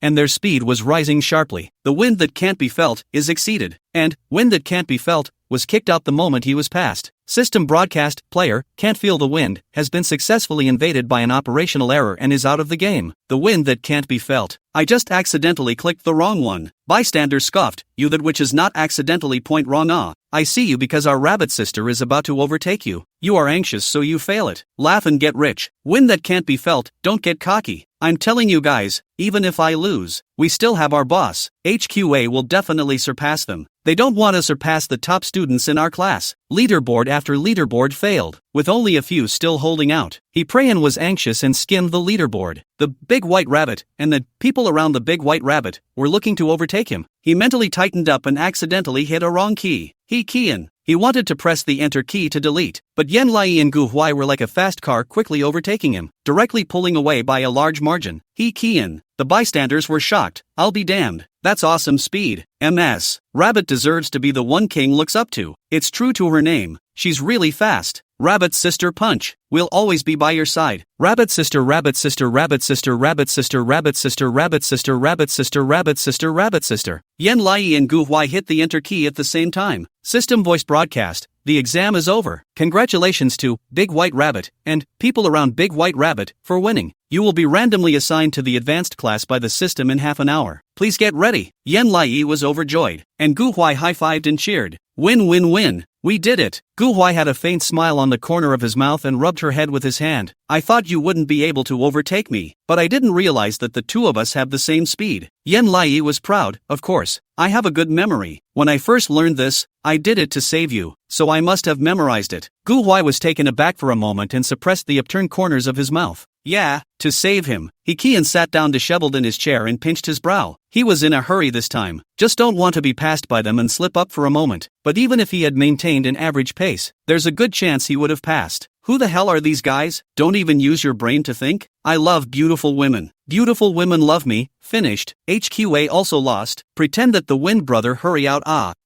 and their speed was rising sharply. The wind that can't be felt is exceeded, and wind that can't be felt was kicked out the moment he was passed. System broadcast, player, can't feel the wind, has been successfully invaded by an operational error and is out of the game. The wind that can't be felt. I just accidentally clicked the wrong one. Bystanders scoffed, you that which is not accidentally point wrong ah. I see you because our Rabbit sister is about to overtake you. You are anxious so you fail it. Laugh and get rich. Wind that can't be felt, don't get cocky. I'm telling you guys, even if I lose, we still have our boss. HQA will definitely surpass them. They don't want to surpass the top students in our class. Leaderboard after leaderboard failed, with only a few still holding out. Prayan was anxious and skimmed the leaderboard. The big white rabbit, and the people around the big white rabbit, were looking to overtake him. He mentally tightened up and accidentally hit a wrong key. He wanted to press the enter key to delete, but Yen Lai and Gu Huai were like a fast car quickly overtaking him, directly pulling away by a large margin. The bystanders were shocked. I'll be damned. That's awesome speed. MS. Rabbit deserves to be the one King looks up to. It's true to her name. She's really fast. Rabbit's sister Punch. We'll always be by your side. Rabbit sister, rabbit sister, rabbit sister, rabbit sister, rabbit sister, rabbit sister, rabbit sister, rabbit sister, rabbit sister. Yen Lai and Gu Huai hit the enter key at the same time. System voice broadcast. The exam is over. Congratulations to Big White Rabbit and people around Big White Rabbit for winning. You will be randomly assigned to the advanced class by the system in half an hour. Please get ready. Yen Lai was overjoyed, and Gu Huai high-fived and cheered. Win, win, win. We did it. Gu Huai had a faint smile on the corner of his mouth and rubbed her head with his hand. I thought you wouldn't be able to overtake me, but I didn't realize that the two of us have the same speed. Yen Lai was proud, of course. I have a good memory. When I first learned this, I did it to save you, so I must have memorized it. Gu Huai was taken aback for a moment and suppressed the upturned corners of his mouth. Yeah, to save him. Kian sat down disheveled in his chair and pinched his brow. He was in a hurry this time. Just don't want to be passed by them and slip up for a moment. But even if he had maintained an average pace, there's a good chance he would have passed. Who the hell are these guys? Don't even use your brain to think? I love beautiful women. Beautiful women love me. Finished. HQA also lost. Pretend that the Wind Brother hurry out.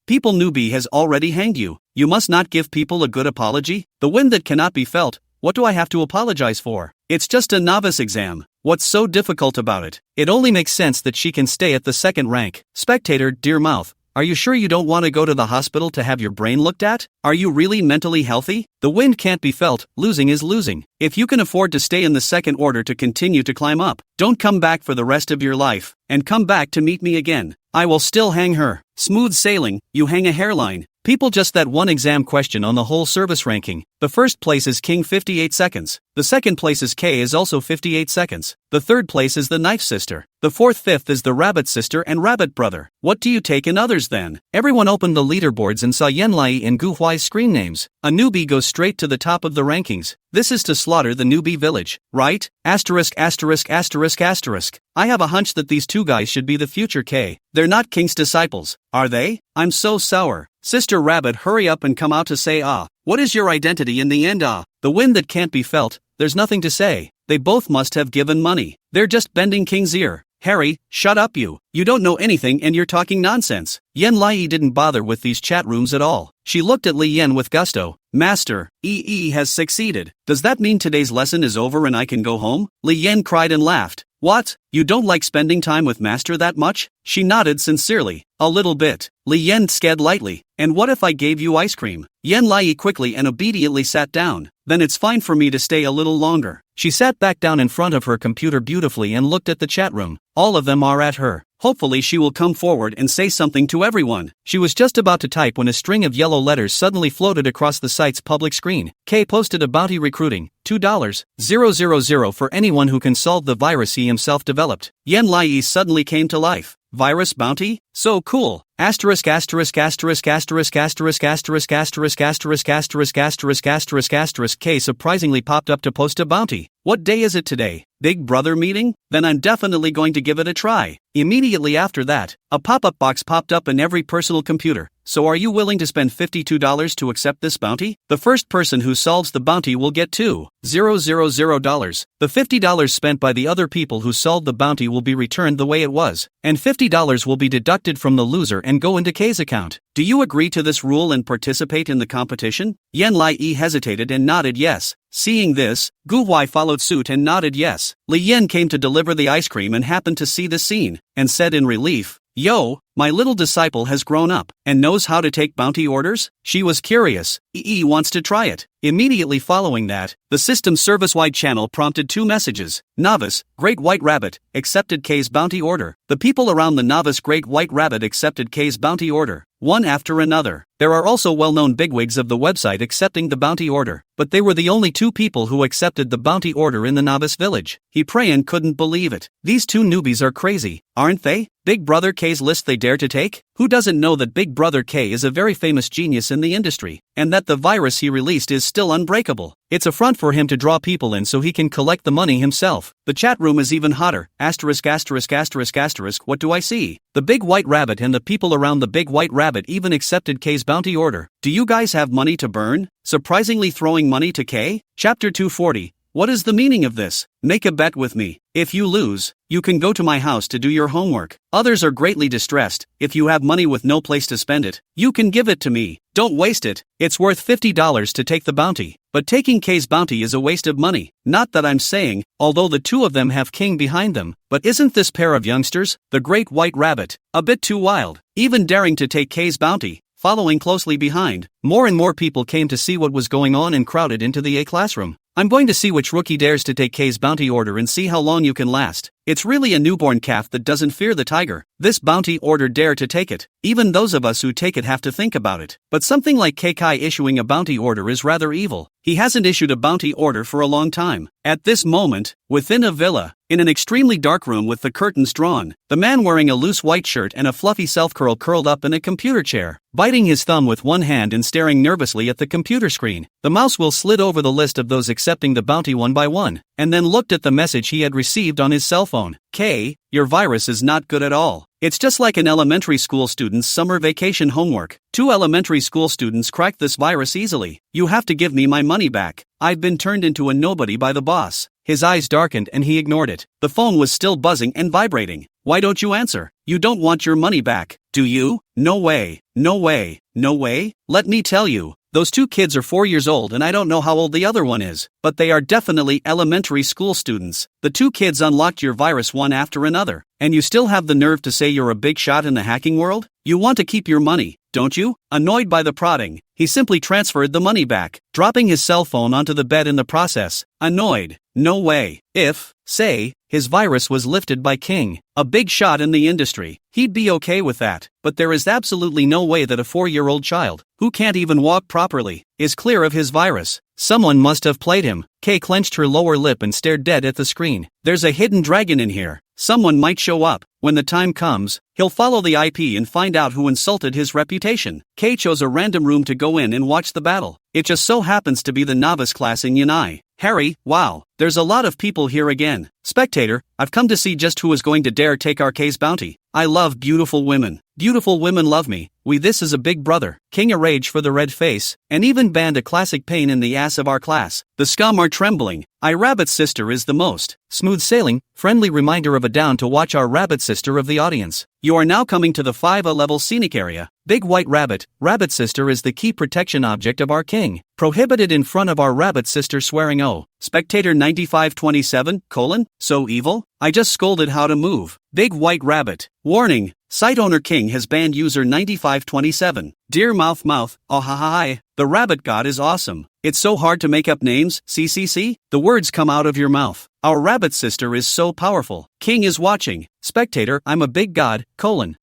People newbie has already hanged you. You must not give people a good apology. The wind that cannot be felt. What do I have to apologize for? It's just a novice exam. What's so difficult about it? It only makes sense that she can stay at the second rank. Spectator, dear mouth. Are you sure you don't want to go to the hospital to have your brain looked at? Are you really mentally healthy? The wind can't be felt, losing is losing. If you can afford to stay in the second order to continue to climb up, don't come back for the rest of your life, and come back to meet me again. I will still hang her. Smooth sailing, you hang a hairline. People just that one exam question on the whole service ranking. The first place is King 58 seconds. The second place is K is also 58 seconds. The third place is the Knife Sister. The fourth fifth is the Rabbit Sister and Rabbit Brother. What do you take in others then? Everyone opened the leaderboards and saw Yen Lai and Gu Huai's screen names. A newbie goes straight to the top of the rankings. This is to slaughter the newbie village, right? Asterisk asterisk asterisk asterisk. I have a hunch that these two guys should be the future K. They're not King's disciples, are they? I'm so sour. Sister Rabbit, hurry up and come out to say ah. What is your identity in the end? Ah, the wind that can't be felt. There's nothing to say. They both must have given money. They're just bending King's ear. Harry, shut up you. You don't know anything and you're talking nonsense. Yen Lai didn't bother with these chat rooms at all. She looked at Li Yen with gusto. Master, EE has succeeded. Does that mean today's lesson is over and I can go home? Li Yen cried and laughed. What? You don't like spending time with Master that much? She nodded sincerely. A little bit. Li Yen sked lightly. And what if I gave you ice cream? Yen Lai quickly and obediently sat down. Then it's fine for me to stay a little longer. She sat back down in front of her computer beautifully and looked at the chat room. All of them are at her. Hopefully she will come forward and say something to everyone. She was just about to type when a string of yellow letters suddenly floated across the site's public screen. K posted a bounty recruiting, $2,000 for anyone who can solve the virus he himself developed. Yen Lai suddenly came to life. Virus bounty? So cool. Asterisk asterisk asterisk asterisk asterisk asterisk asterisk asterisk asterisk asterisk asterisk asterisk K surprisingly popped up to post a bounty. What day is it today? Big Brother meeting? Then I'm definitely going to give it a try. Immediately after that, a pop-up box popped up in every personal computer. So are you willing to spend $52 to accept this bounty? The first person who solves the bounty will get $2,000. The $50 spent by the other people who solved the bounty will be returned the way it was, and $50 will be deducted from the loser and go into K's account. Do you agree to this rule and participate in the competition? Yen Lai hesitated and nodded yes. Seeing this, Gu Huai followed suit and nodded yes. Li Yen came to deliver the ice cream and happened to see this scene, and said in relief, Yo, my little disciple has grown up, and knows how to take bounty orders? She was curious. EE wants to try it. Immediately following that, the system service-wide channel prompted two messages. Novice, Great White Rabbit, accepted K's bounty order. The people around the novice Great White Rabbit accepted K's bounty order. one after another. There are also well-known bigwigs of the website accepting the bounty order, but they were the only two people who accepted the bounty order in the novice village. He Prayan couldn't believe it. These two newbies are crazy, aren't they? Big Brother K's list they dare to take? Who doesn't know that Big Brother K is a very famous genius in the industry, and that the virus he released is still unbreakable? It's a front for him to draw people in so he can collect the money himself. The chat room is even hotter. Asterisk asterisk asterisk asterisk, what do I see? The Big White Rabbit and the people around the Big White Rabbit even accepted K's bounty order. Do you guys have money to burn? Surprisingly throwing money to K? Chapter 240. What is the meaning of this? Make a bet with me. If you lose, you can go to my house to do your homework. Others are greatly distressed. If you have money with no place to spend it, you can give it to me. Don't waste it. It's worth $50 to take the bounty. But taking K's bounty is a waste of money. Not that I'm saying, although the two of them have King behind them, but isn't this pair of youngsters, the Great White Rabbit, a bit too wild, even daring to take K's bounty? Following closely behind, more and more people came to see what was going on and crowded into the A classroom. I'm going to see which rookie dares to take K's bounty order and see how long you can last. It's really a newborn calf that doesn't fear the tiger. This bounty order dare to take it. Even those of us who take it have to think about it. But something like Kai issuing a bounty order is rather evil. He hasn't issued a bounty order for a long time. At this moment, within a villa, in an extremely dark room with the curtains drawn, the man wearing a loose white shirt and a fluffy self-curl curled up in a computer chair, biting his thumb with one hand and staring nervously at the computer screen. The mouse wheel slid over the list of those accepting the bounty one by one, and then looked at the message he had received on his cell phone. K, your virus is not good at all. It's just like an elementary school student's summer vacation homework. 2 elementary school students cracked this virus easily. You have to give me my money back. I've been turned into a nobody by the boss. His eyes darkened and he ignored it. The phone was still buzzing and vibrating. Why don't you answer? You don't want your money back, do you? No way, no way, no way. Let me tell you. Those 2 kids are 4 years old and I don't know how old the other one is, but they are definitely elementary school students. The 2 kids unlocked your virus one after another, and you still have the nerve to say you're a big shot in the hacking world? You want to keep your money, don't you? Annoyed by the prodding, he simply transferred the money back, dropping his cell phone onto the bed in the process. Annoyed. No way. If, say, his virus was lifted by King, a big shot in the industry, he'd be okay with that. But there is absolutely no way that a 4-year-old child, who can't even walk properly, is clear of his virus. Someone must have played him. Kay clenched her lower lip and stared dead at the screen. There's a hidden dragon in here. Someone might show up. When the time comes, he'll follow the IP and find out who insulted his reputation. Kay chose a random room to go in and watch the battle. It just so happens to be the novice class in Yanai. Harry, wow, there's a lot of people here again. Spectator, I've come to see just who is going to dare take our K's bounty. I love beautiful women. Beautiful women love me. This is a big brother. King a rage for the red face, and even banned a classic pain in the ass of our class. The scum are trembling. I Rabbit's sister is the most smooth sailing, friendly reminder of a down to watch our Rabbit sister of the audience. You are now coming to the 5A level scenic area. Big White Rabbit, Rabbit sister is the key protection object of our king. Prohibited in front of our Rabbit sister swearing oh. Spectator 9527, so evil? I just scolded how to move. Big White Rabbit. Warning. Site owner King has banned user 9527. Dear mouth, oh ha ha hi. The Rabbit God is awesome. It's so hard to make up names, CCC? The words come out of your mouth. Our Rabbit sister is so powerful. King is watching. Spectator, I'm a big god,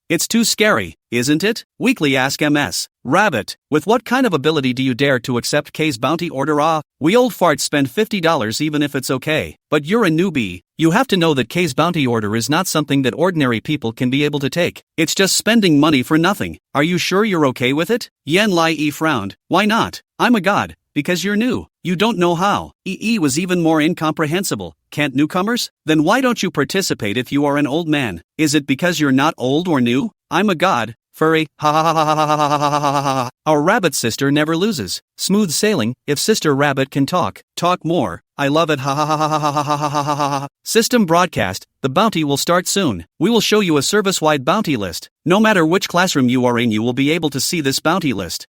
It's too scary, isn't it? Weekly Ask MS. Rabbit, with what kind of ability do you dare to accept K's bounty order? We old farts spend $50 even if it's okay. But you're a newbie. You have to know that K's bounty order is not something that ordinary people can be able to take. It's just spending money for nothing. Are you sure you're okay with it? Yen Lai frowned. Why not? I'm a god. Because you're new. You don't know how. Was even more incomprehensible. Can't newcomers? Then why don't you participate if you are an old man? Is it because you're not old or new? I'm a god. Furry, ha ha ha ha ha ha ha ha ha ha ha. Our Rabbit sister never loses. Smooth sailing, if Sister Rabbit can talk more. I love it, ha ha ha ha ha ha ha ha ha ha ha. System broadcast, the bounty will start soon. We will show you a service-wide bounty list. No matter which classroom you are in, you will be able to see this bounty list.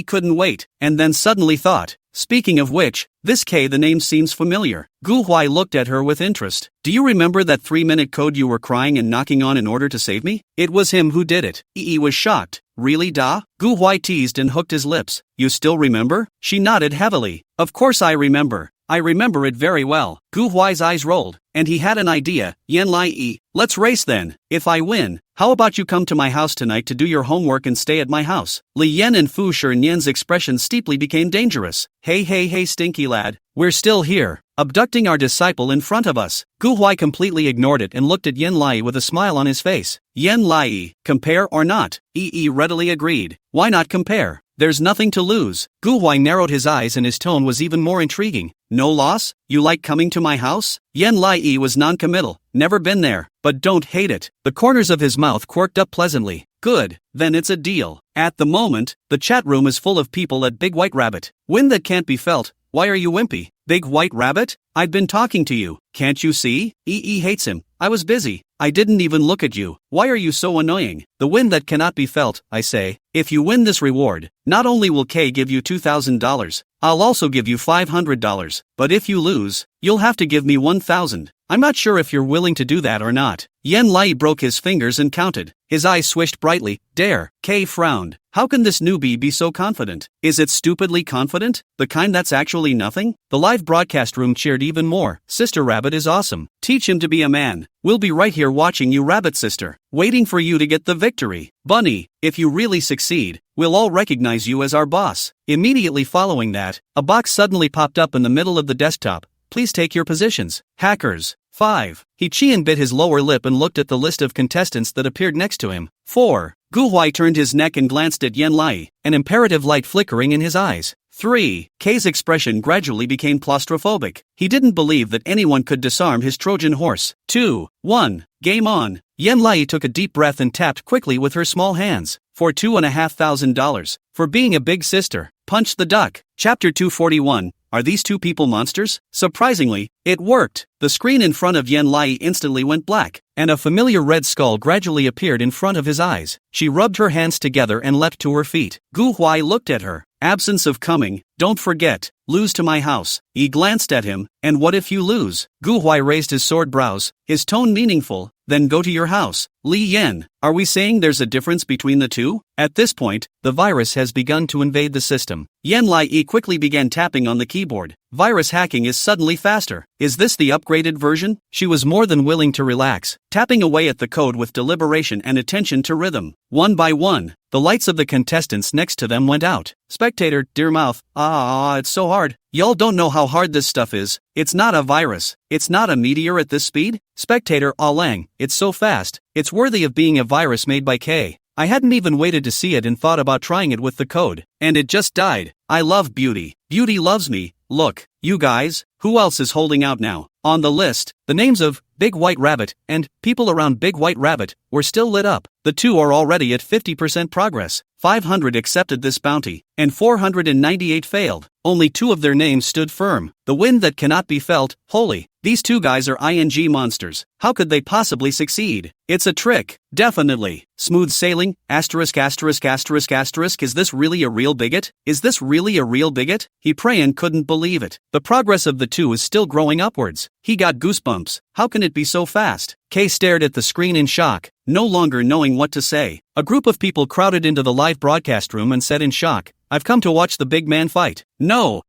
Couldn't wait, and then suddenly thought, speaking of which, this K, the name seems familiar. Gu Huai looked at her with interest. Do you remember that 3-minute code you were crying and knocking on in order to save me? It was him who did it. Was shocked. Really da? Gu Huai teased and hooked his lips. You still remember? She nodded heavily. Of course I remember. I remember it very well. Gu Huai's eyes rolled. and he had an idea. Yen Lai, let's race then. If I win, how about you come to my house tonight to do your homework and stay at my house? Li Yen and Fu Shirenyan's expression steeply became dangerous. Hey, stinky lad, we're still here, abducting our disciple in front of us. Gu Huai completely ignored it and looked at Yen Lai with a smile on his face. Yen Lai, compare or not? Readily agreed. Why not compare? There's nothing to lose. Gu Huai narrowed his eyes and his tone was even more intriguing. No loss? You like coming to my house? Yen Lai was non-committal. Never been there, but don't hate it. The corners of his mouth quirked up pleasantly. Good, then it's a deal. At the moment, the chat room is full of people at Big White Rabbit. Wind that can't be felt. Why are you wimpy? Big White Rabbit? I've been talking to you. Can't you see? Hates him. I was busy. I didn't even look at you. Why are you so annoying? The wind that cannot be felt, I say. If you win this reward, not only will K give you $2,000, I'll also give you $500. But if you lose, you'll have to give me $1,000. I'm not sure if you're willing to do that or not. Yen Lai broke his fingers and counted. His eyes swished brightly. Dare. K frowned. How can this newbie be so confident? Is it stupidly confident? The kind that's actually nothing? The live broadcast room cheered even more. Sister Rabbit is awesome. Teach him to be a man. We'll be right here watching you, Rabbit Sister. Waiting for you to get the victory. Bunny, if you really succeed, we'll all recognize you as our boss. Immediately following that, a box suddenly popped up in the middle of the desktop. Please take your positions. Hackers. 5. He Qian bit his lower lip and looked at the list of contestants that appeared next to him. 4. Gu Huai turned his neck and glanced at Yen Lai, an imperative light flickering in his eyes. 3. K's expression gradually became claustrophobic. He didn't believe that anyone could disarm his Trojan horse. 2. 1. Game on. Yen Lai took a deep breath and tapped quickly with her small hands. For $2,500. For being a big sister. Punch the duck. Chapter 241. Are these two people monsters? Surprisingly, it worked. The screen in front of Yen Lai instantly went black, and a familiar red skull gradually appeared in front of his eyes. She rubbed her hands together and leapt to her feet. Gu Huai looked at her. Absence of coming, don't forget, lose to my house. He glanced at him, and what if you lose? Gu Huai raised his sword brows, his tone meaningful. Then go to your house. Li Yen, are we saying there's a difference between the two? At this point, the virus has begun to invade the system. Yen Lai quickly began tapping on the keyboard. Virus hacking is suddenly faster. Is this the upgraded version? She was more than willing to relax, tapping away at the code with deliberation and attention to rhythm. One by one, the lights of the contestants next to them went out. Spectator, dear mouth, it's so hard. Y'all don't know how hard this stuff is. It's not a virus. It's not a meteor at this speed. Spectator, Lang, it's so fast. It's worthy of being a virus made by K. I hadn't even waited to see it and thought about trying it with the code. And it just died. I love beauty. Beauty loves me. Look, you guys, who else is holding out now? On the list, the names of Big White Rabbit and people around Big White Rabbit were still lit up. The two are already at 50% progress. 500 accepted this bounty, and 498 failed. Only 2 of their names stood firm. The wind that cannot be felt, holy. These 2 guys are ing monsters. How could they possibly succeed? It's a trick. Definitely. Smooth sailing, asterisk. Is this really a real bigot? Is this really a real bigot? He Prayan couldn't believe it. The progress of the 2 is still growing upwards. He got goosebumps. How can it be so fast? Kay stared at the screen in shock, no longer knowing what to say. A group of people crowded into the live broadcast room and said in shock, I've come to watch the big man fight. No.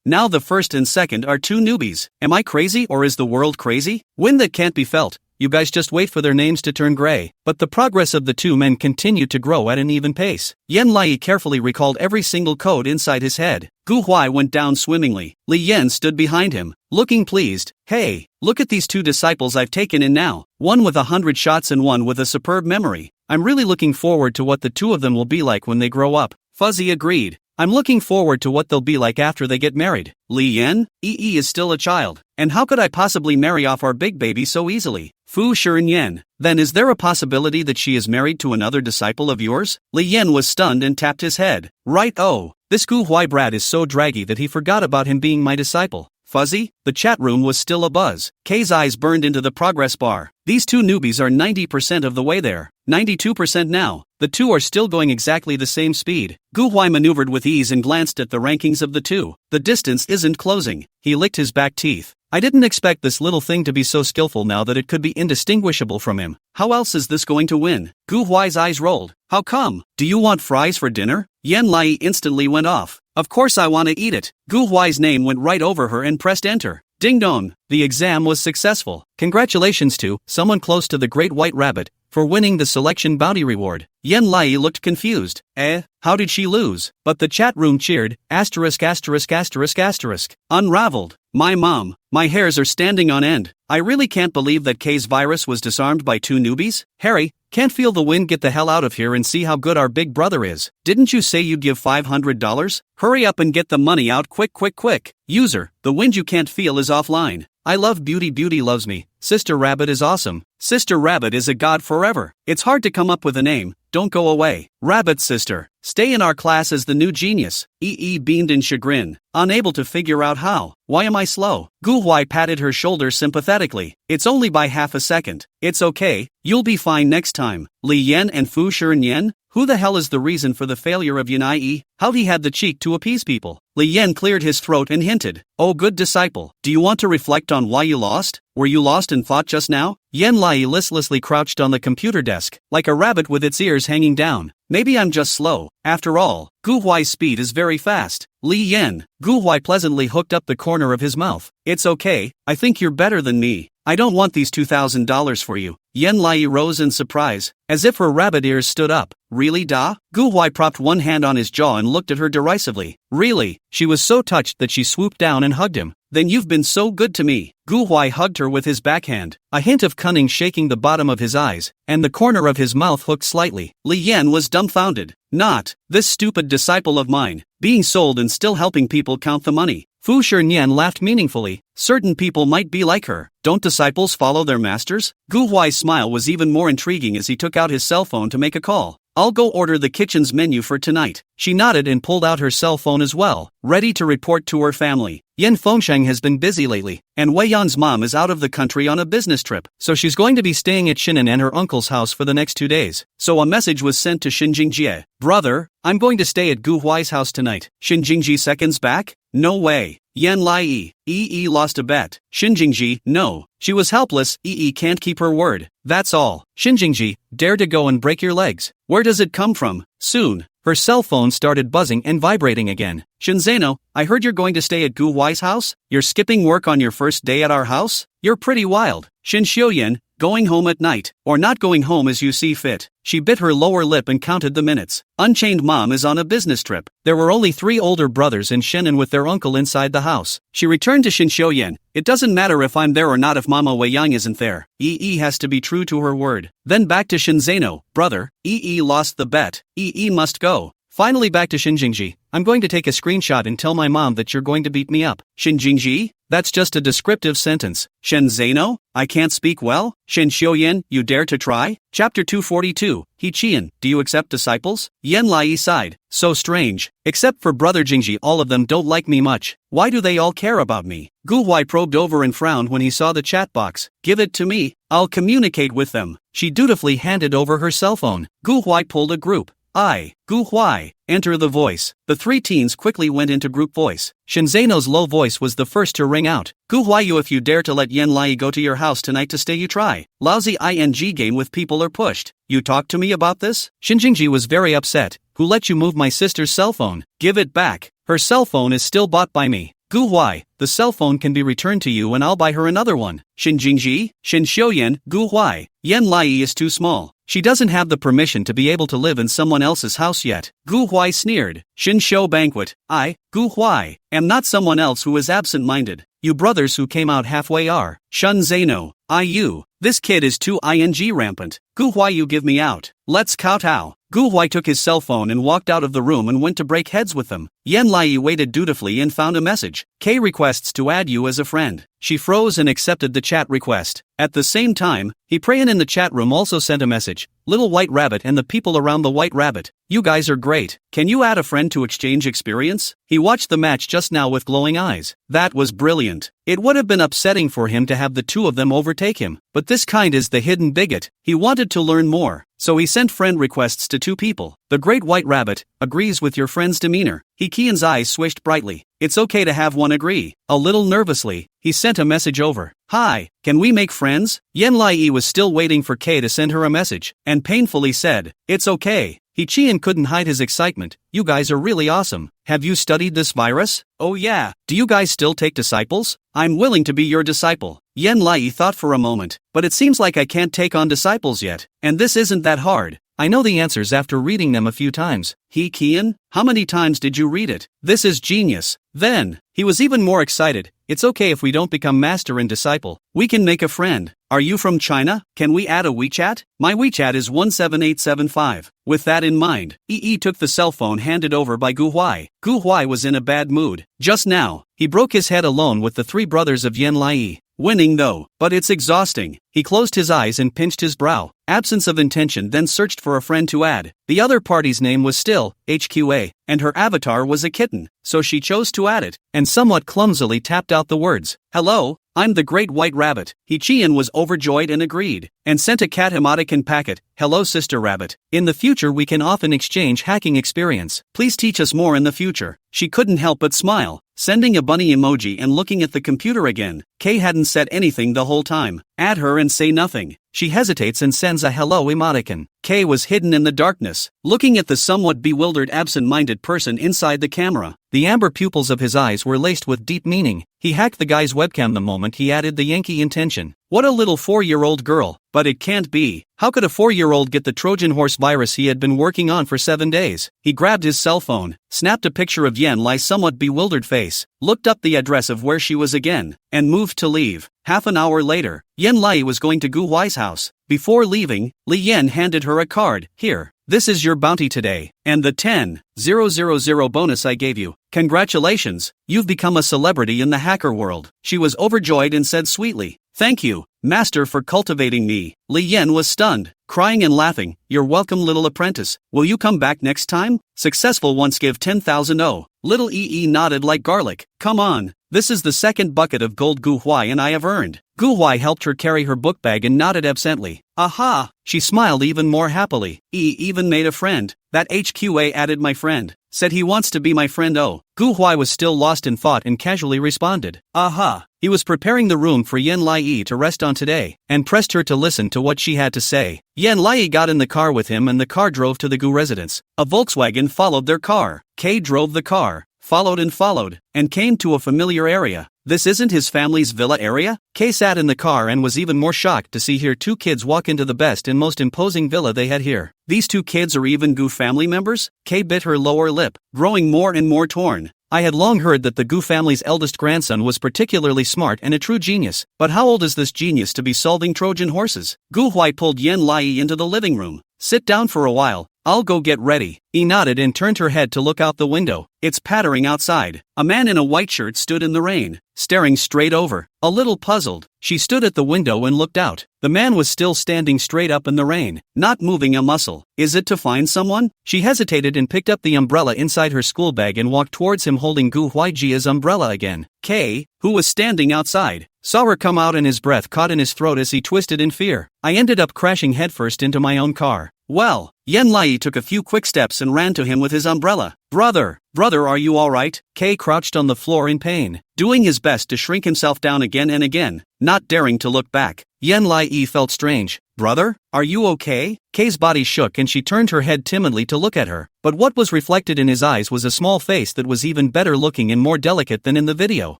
Now the first and second are 2 newbies. Am I crazy or is the world crazy? Wind that can't be felt. You guys just wait for their names to turn gray. But the progress of the 2 men continued to grow at an even pace. Yen Lai carefully recalled every single code inside his head. Gu Huai went down swimmingly. Li Yen stood behind him, looking pleased. Hey, look at these 2 disciples I've taken in now. One with 100 shots and one with a superb memory. I'm really looking forward to what the 2 of them will be like when they grow up. Fuzzy agreed. I'm looking forward to what they'll be like after they get married. Li Yen? is still a child. And how could I possibly marry off our big baby so easily? Fu Shirenyan. Then is there a possibility that she is married to another disciple of yours? Li Yen was stunned and tapped his head. Right, oh. This Gu Huai brat is so draggy that he forgot about him being my disciple. Fuzzy? The chat room was still abuzz. K's eyes burned into the progress bar. These 2 newbies are 90% of the way there. 92% now. The two are still going exactly the same speed. Gu Huai maneuvered with ease and glanced at the rankings of the two. The distance isn't closing. He licked his back teeth. I didn't expect this little thing to be so skillful now that it could be indistinguishable from him. How else is this going to win? Gu Huai's eyes rolled. How come? Do you want fries for dinner? Yan Lai instantly went off. Of course I want to eat it. Gu Huai's name went right over her and pressed enter. Ding dong. The exam was successful. Congratulations to someone close to the Great White Rabbit for winning the selection bounty reward. Yan Lai looked confused. How did she lose? But the chat room cheered. Asterisk asterisk asterisk asterisk. Unraveled. My mom. My hairs are standing on end. I really can't believe that K's virus was disarmed by two newbies. Harry, can't feel the wind, get the hell out of here and see how good our big brother is. Didn't you say you'd give $500? Hurry up and get the money out quick quick quick. User, the wind you can't feel is offline. I love beauty, beauty loves me. Sister Rabbit is awesome. Sister Rabbit is a god forever. It's hard to come up with a name. Don't go away. Rabbit sister. Stay in our class as the new genius. Beamed in chagrin, unable to figure out how. Why am I slow? Gu Huai patted her shoulder sympathetically. It's only by half a second. It's okay, you'll be fine next time. Li Yan and Fu Shiren. Who the hell is the reason for the failure of Yan? How'd he had the cheek to appease people? Li Yan cleared his throat and hinted. Oh good disciple, do you want to reflect on why you lost? Were you lost in thought just now? Yan Lai listlessly crouched on the computer desk, like a rabbit with its ears hanging down. Maybe I'm just slow. After all, Gu Huai's speed is very fast. Li Yan. Gu Huai pleasantly hooked up the corner of his mouth. It's okay, I think you're better than me. I don't want these $2,000 for you. Yan Lai rose in surprise, as if her rabbit ears stood up. Really da? Gu Huai propped one hand on his jaw and looked at her derisively. Really? She was so touched that she swooped down and hugged him. Then you've been so good to me. Gu Huai hugged her with his backhand, a hint of cunning shaking the bottom of his eyes, and the corner of his mouth hooked slightly. Li Yan was dumbfounded. Not this stupid disciple of mine, being sold and still helping people count the money. Fu Shiren laughed meaningfully. Certain people might be like her. Don't disciples follow their masters? Gu Huai's smile was even more intriguing as he took out his cell phone to make a call. I'll go order the kitchen's menu for tonight. She nodded and pulled out her cell phone as well, ready to report to her family. Yen Fengsheng has been busy lately, and Wei Yan's mom is out of the country on a business trip, so she's going to be staying at Shinan and her uncle's house for the next 2 days. So a message was sent to Xinjingjie. Brother, I'm going to stay at Gu Huai's house tonight. Xinjingjie seconds back? No way. Yan Lai lost a bet. Xinjingjie, no. She was helpless. Can't keep her word. That's all. Xinjingjie, dare to go and break your legs. Where does it come from? Soon. Her cell phone started buzzing and vibrating again. Shinzano, I heard you're going to stay at Gu Huai's house? You're skipping work on your first day at our house? You're pretty wild. Shin Xiuyan, going home at night, or not going home as you see fit. She bit her lower lip and counted the minutes. Unchained mom is on a business trip. There were only 3 older brothers in Shinan with their uncle inside the house. She returned to Shin Xiuyan. It doesn't matter if I'm there or not if Mama Wei Yang isn't there. Has to be true to her word. Then back to Shinzano. Brother, lost the bet. Must go. Finally back to Xinjingjie. I'm going to take a screenshot and tell my mom that you're going to beat me up. Xinjingjie? That's just a descriptive sentence. Shenzano? I can't speak well? Shen Xiuyan, you dare to try? Chapter 242. He Qian, do you accept disciples? Yan Lai sighed. So strange. Except for brother Jingji, all of them don't like me much. Why do they all care about me? Gu Huai probed over and frowned when he saw the chat box. Give it to me. I'll communicate with them. She dutifully handed over her cell phone. Gu Huai pulled a group. Gu Huai, enter the voice. The 3 teens quickly went into group voice. Shinzano's low voice was the first to ring out. Gu Huai, you if you dare to let Yan Lai go to your house tonight to stay you try. Lousy ing game with people are pushed. You talked to me about this? Xinjingjie was very upset. Who let you move my sister's cell phone? Give it back. Her cell phone is still bought by me. Gu Huai, the cell phone can be returned to you and I'll buy her another one. Xinjingjie, Shin Xiuyan, Gu Huai. Yan Lai is too small. She doesn't have the permission to be able to live in someone else's house yet. Gu Huai sneered. Shin Shou banquet. I, Gu Huai, am not someone else who is absent-minded. You brothers who came out halfway are. Shun Zeno. You. This kid is too ing rampant. Gu Huai, you give me out. Let's kowtow. Gu Huai took his cell phone and walked out of the room and went to break heads with them. Yan Lai waited dutifully and found a message. K requests to add you as a friend. She froze and accepted the chat request. At the same time, Prayan in the chat room also sent a message. Little White Rabbit and the people around the White Rabbit. You guys are great. Can you add a friend to exchange experience? He watched the match just now with glowing eyes. That was brilliant. It would have been upsetting for him to have the 2 of them overtake him. But this kind is the hidden bigot. He wanted to learn more. So he sent friend requests to 2 people. The great white rabbit agrees with your friend's demeanor. Kian's eyes swished brightly. It's okay to have one agree. A little nervously, he sent a message over. Hi, can we make friends? Yen Lai was still waiting for K to send her a message, and painfully said, it's okay. Qian couldn't hide his excitement. You guys are really awesome. Have you studied this virus? Oh yeah. Do you guys still take disciples? I'm willing to be your disciple. Yen Lai thought for a moment, but it seems like I can't take on disciples yet, and this isn't that hard. I know the answers after reading them a few times. Qian, how many times did you read it? This is genius. Then, he was even more excited. It's okay if we don't become master and disciple. We can make a friend. Are you from China? Can we add a WeChat? My WeChat is 17875. With that in mind, took the cell phone handed over by Gu Huai. Gu Huai was in a bad mood. Just now, he broke his head alone with the 3 brothers of Yen Lai. Winning though, but it's exhausting. He closed his eyes and pinched his brow. Absence of intention, then searched for a friend to add. The other party's name was still HQA, and her avatar was a kitten, so she chose to add it, and somewhat clumsily tapped out the words, hello, I'm the great white rabbit. Qian was overjoyed and agreed, and sent a cat emoticon packet, hello sister rabbit. In the future we can often exchange hacking experience. Please teach us more in the future. She couldn't help but smile, sending a bunny emoji and looking at the computer again. Kay hadn't said anything the whole time. Add her and say nothing. She hesitates and sends a hello emoticon. Kay was hidden in the darkness, looking at the somewhat bewildered absent-minded person inside the camera. The amber pupils of his eyes were laced with deep meaning. He hacked the guy's webcam the moment he added the Yankee intention. What a little 4-year-old girl, but it can't be. How could a 4-year-old get the Trojan horse virus he had been working on for 7 days? He grabbed his cell phone, snapped a picture of Yen Lai's somewhat bewildered face, looked up the address of where she was again, and moved to leave. Half an hour later, Yen Lai was going to Gu Huai's house. Before leaving, Li Yen handed her a card. Here, this is your bounty today, and the 10,000 bonus I gave you. Congratulations, you've become a celebrity in the hacker world. She was overjoyed and said sweetly, thank you, master, for cultivating me. Li Yen was stunned, crying and laughing. You're welcome, little apprentice. Will you come back next time? Successful once give 10,000. Oh, little nodded like garlic. Come on, this is the 2nd bucket of gold Gu Huai and I have earned. Gu Huai helped her carry her book bag and nodded absently. Aha! She smiled even more happily. Even made a friend. That HQA added my friend. Said he wants to be my friend. Oh. Gu Huai was still lost in thought and casually responded. Aha! He was preparing the room for Yen Lai to rest on today, and pressed her to listen to what she had to say. Yen Lai got in the car with him and the car drove to the Gu residence. A Volkswagen followed their car. Kay drove the car, followed, and came to a familiar area. This isn't his family's villa area? Kay sat in the car and was even more shocked to see here 2 kids walk into the best and most imposing villa they had here. These 2 kids are even Gu family members? Kay bit her lower lip, growing more and more torn. I had long heard that the Gu family's eldest grandson was particularly smart and a true genius, but how old is this genius to be solving Trojan horses? Gu Huai pulled Yen Lai into the living room. Sit down for a while, I'll go get ready. He nodded and turned her head to look out the window. It's pattering outside. A man in a white shirt stood in the rain, staring straight over. A little puzzled, she stood at the window and looked out. The man was still standing straight up in the rain, not moving a muscle. Is it to find someone? She hesitated and picked up the umbrella inside her school bag and walked towards him holding Gu Huaijia's umbrella again. Kay, who was standing outside, saw her come out and his breath caught in his throat as he twisted in fear. I ended up crashing headfirst into my own car. Well, Yen Lai took a few quick steps and ran to him with his umbrella. Brother, are you alright? Kay crouched on the floor in pain, doing his best to shrink himself down again and again, not daring to look back. Yen Lai felt strange. Brother, are you okay? Kay's body shook and she turned her head timidly to look at her, but what was reflected in his eyes was a small face that was even better looking and more delicate than in the video.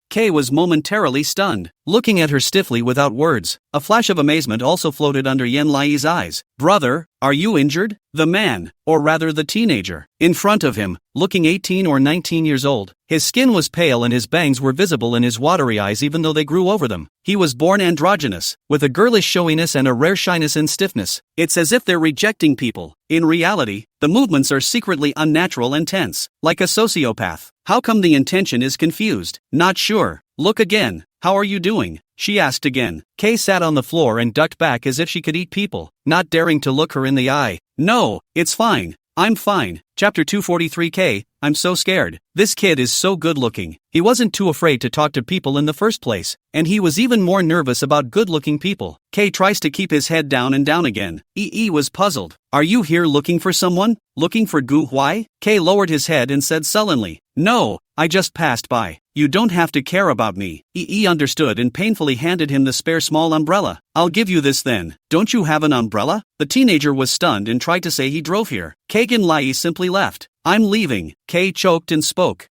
Kay was momentarily stunned, looking at her stiffly without words. A flash of amazement also floated under Yen Lai's eyes. Brother, are you injured? The man, or rather the teenager, in front of him, looking 18 or 19 years old. His skin was pale and his bangs were visible in his watery eyes even though they grew over them. He was born androgynous, with a girlish showiness and a rare shyness and stiffness. It's as if they're rejecting people. In reality, the movements are secretly unnatural and tense, like a sociopath. How come the intention is confused? Not sure. Look again. How are you doing? She asked again. Kay sat on the floor and ducked back as if she could eat people, not daring to look her in the eye. No, it's fine. I'm fine. Chapter 243K, I'm so scared. This kid is so good looking. He wasn't too afraid to talk to people in the first place, and he was even more nervous about good looking people. K tries to keep his head down and down again. EE was puzzled. Are you here looking for someone? Looking for Gu Huai? K lowered his head and said sullenly, no, I just passed by. You don't have to care about me. EE understood and painfully handed him the spare small umbrella. I'll give you this then. Don't you have an umbrella? The teenager was stunned and tried to say he drove here. Kagan Lai simply left. I'm leaving. K choked and spoke.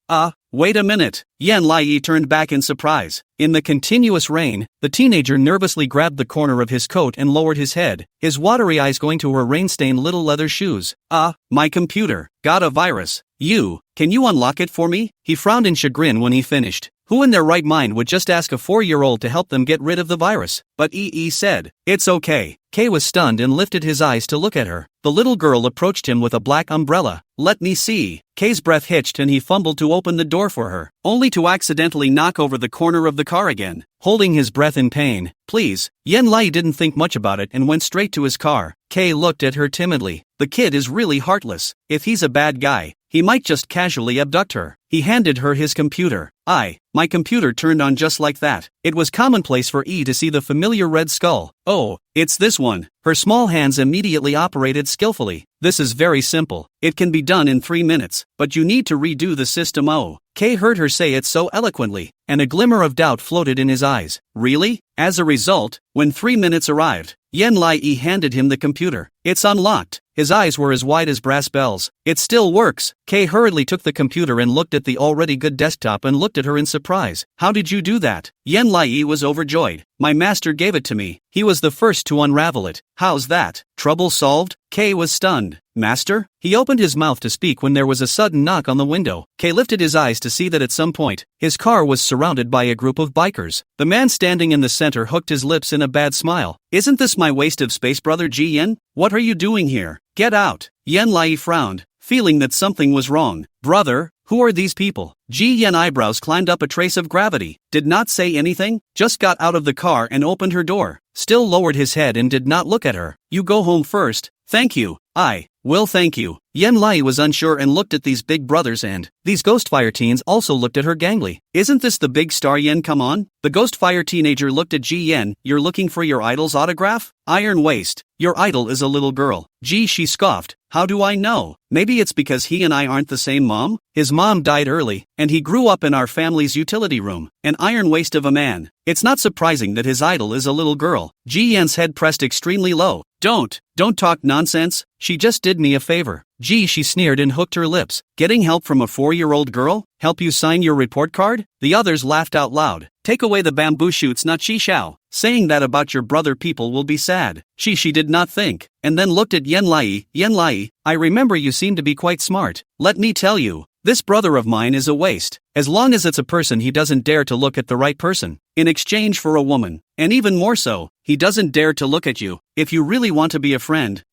Wait a minute. Yan Lai turned back in surprise. In the continuous rain, the teenager nervously grabbed the corner of his coat and lowered his head, his watery eyes going to her rain-stained little leather shoes. My computer. Got a virus. Can you unlock it for me? He frowned in chagrin when he finished. Who in their right mind would just ask a 4-year-old to help them get rid of the virus? But EE said, it's okay. K was stunned and lifted his eyes to look at her. The little girl approached him with a black umbrella. Let me see. K's breath hitched and he fumbled to open the door for her, only to accidentally knock over the corner of the car again, holding his breath in pain. Please. Yan Lai didn't think much about it and went straight to his car. K looked at her timidly. The kid is really heartless. If he's a bad guy, he might just casually abduct her. He handed her his computer. My computer turned on just like that. It was commonplace for E to see the familiar red skull. Oh, it's this one. Her small hands immediately operated skillfully. This is very simple. It can be done in 3 minutes, but you need to redo the system. K heard her say it so eloquently, and a glimmer of doubt floated in his eyes. Really? As a result, when 3 minutes arrived, Yan Lai handed him the computer. It's unlocked. His eyes were as wide as brass bells. It still works. K hurriedly took the computer and looked at the already good desktop and looked at her in surprise. How did you do that? Yan Lai was overjoyed. My master gave it to me. He was the first to unravel it. How's that? Trouble solved? K was stunned. Master? He opened his mouth to speak when there was a sudden knock on the window. K lifted his eyes to see that at some point, his car was surrounded by a group of bikers. The man standing in the center hooked his lips in a bad smile. Isn't this my waste of space, brother Ji Yen? What are you doing here? Get out. Yan Lai frowned, feeling that something was wrong. Brother, who are these people? Ji Yen eyebrows climbed up a trace of gravity. Did not say anything, just got out of the car and opened her door. Still lowered his head and did not look at her. You go home first. Thank you. Will thank you. Yan Lai was unsure and looked at these big brothers and these Ghostfire teens also looked at her gangly. Isn't this the big star Yen? Come on. The Ghostfire teenager looked at Ji Yen. You're looking for your idol's autograph? Iron Waist. Your idol is a little girl. Gee, she scoffed. How do I know? Maybe it's because he and I aren't the same mom? His mom died early, and he grew up in our family's utility room. An iron waist of a man. It's not surprising that his idol is a little girl. Ji Yen's head pressed extremely low. Don't talk nonsense. She just did me a favor. Gee, she sneered and hooked her lips. Getting help from a 4-year-old girl? Help you sign your report card? The others laughed out loud. Take away the bamboo shoots, not she shall. Saying that about your brother, people will be sad. She did not think, and then looked at Yan Lai. Yan Lai, I remember you seem to be quite smart. Let me tell you, this brother of mine is a waste. As long as it's a person, he doesn't dare to look at the right person. In exchange for a woman, and even more so, he doesn't dare to look at you. If you really want to be a friend,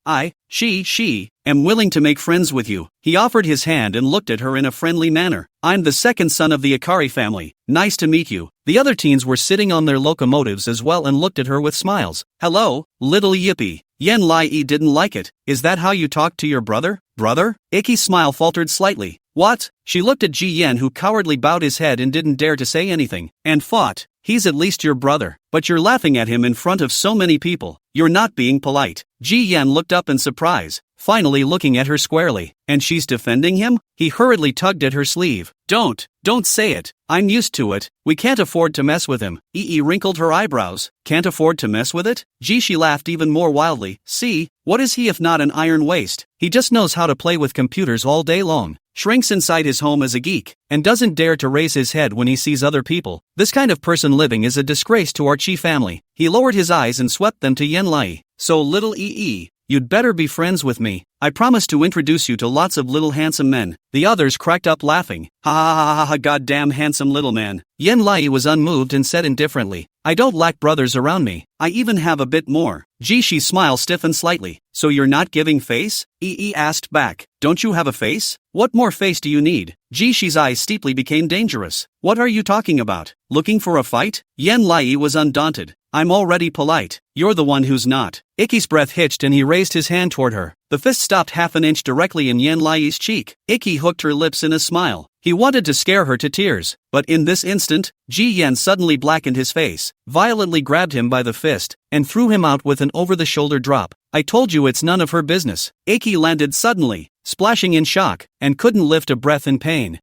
she am willing to make friends with you. He offered his hand and looked at her in a friendly manner. I'm the second son of the Akari family. Nice to meet you. The other teens were sitting on their locomotives as well and looked at her with smiles. Hello, little yippee. Yan Lai didn't like it. Is that how you talk to your brother? Brother? Iki's smile faltered slightly. What? She looked at Ji Yen, who cowardly bowed his head and didn't dare to say anything, and fought. He's at least your brother, but you're laughing at him in front of so many people. You're not being polite. Ji Yen looked up in surprise, finally looking at her squarely. And she's defending him? He hurriedly tugged at her sleeve. Don't say it. I'm used to it. We can't afford to mess with him. Wrinkled her eyebrows. Can't afford to mess with it? Gee, she laughed even more wildly. See, what is he if not an iron waist? He just knows how to play with computers all day long. Shrinks inside his home as a geek, and doesn't dare to raise his head when he sees other people. This kind of person living is a disgrace to our Chi family. He lowered his eyes and swept them to Yan Lai. So little you'd better be friends with me. I promise to introduce you to lots of little handsome men. The others cracked up laughing. Ha ha ha ha ha, goddamn handsome little man. Yan Lai was unmoved and said indifferently, I don't lack brothers around me. I even have a bit more. Jishi's smile stiffened slightly. So you're not giving face? Yi asked back. Don't you have a face? What more face do you need? Jishi's eyes steeply became dangerous. What are you talking about? Looking for a fight? Yen Lai was undaunted. I'm already polite. You're the one who's not. Iki's breath hitched and he raised his hand toward her. The fist stopped half an inch directly in Yen Lai's cheek. Iki hooked her lips in a smile. He wanted to scare her to tears, but in this instant, Ji Yen suddenly blackened his face, violently grabbed him by the fist, and threw him out with an over-the-shoulder drop. I told you it's none of her business. Iki landed suddenly, splashing in shock, and couldn't lift a breath in pain.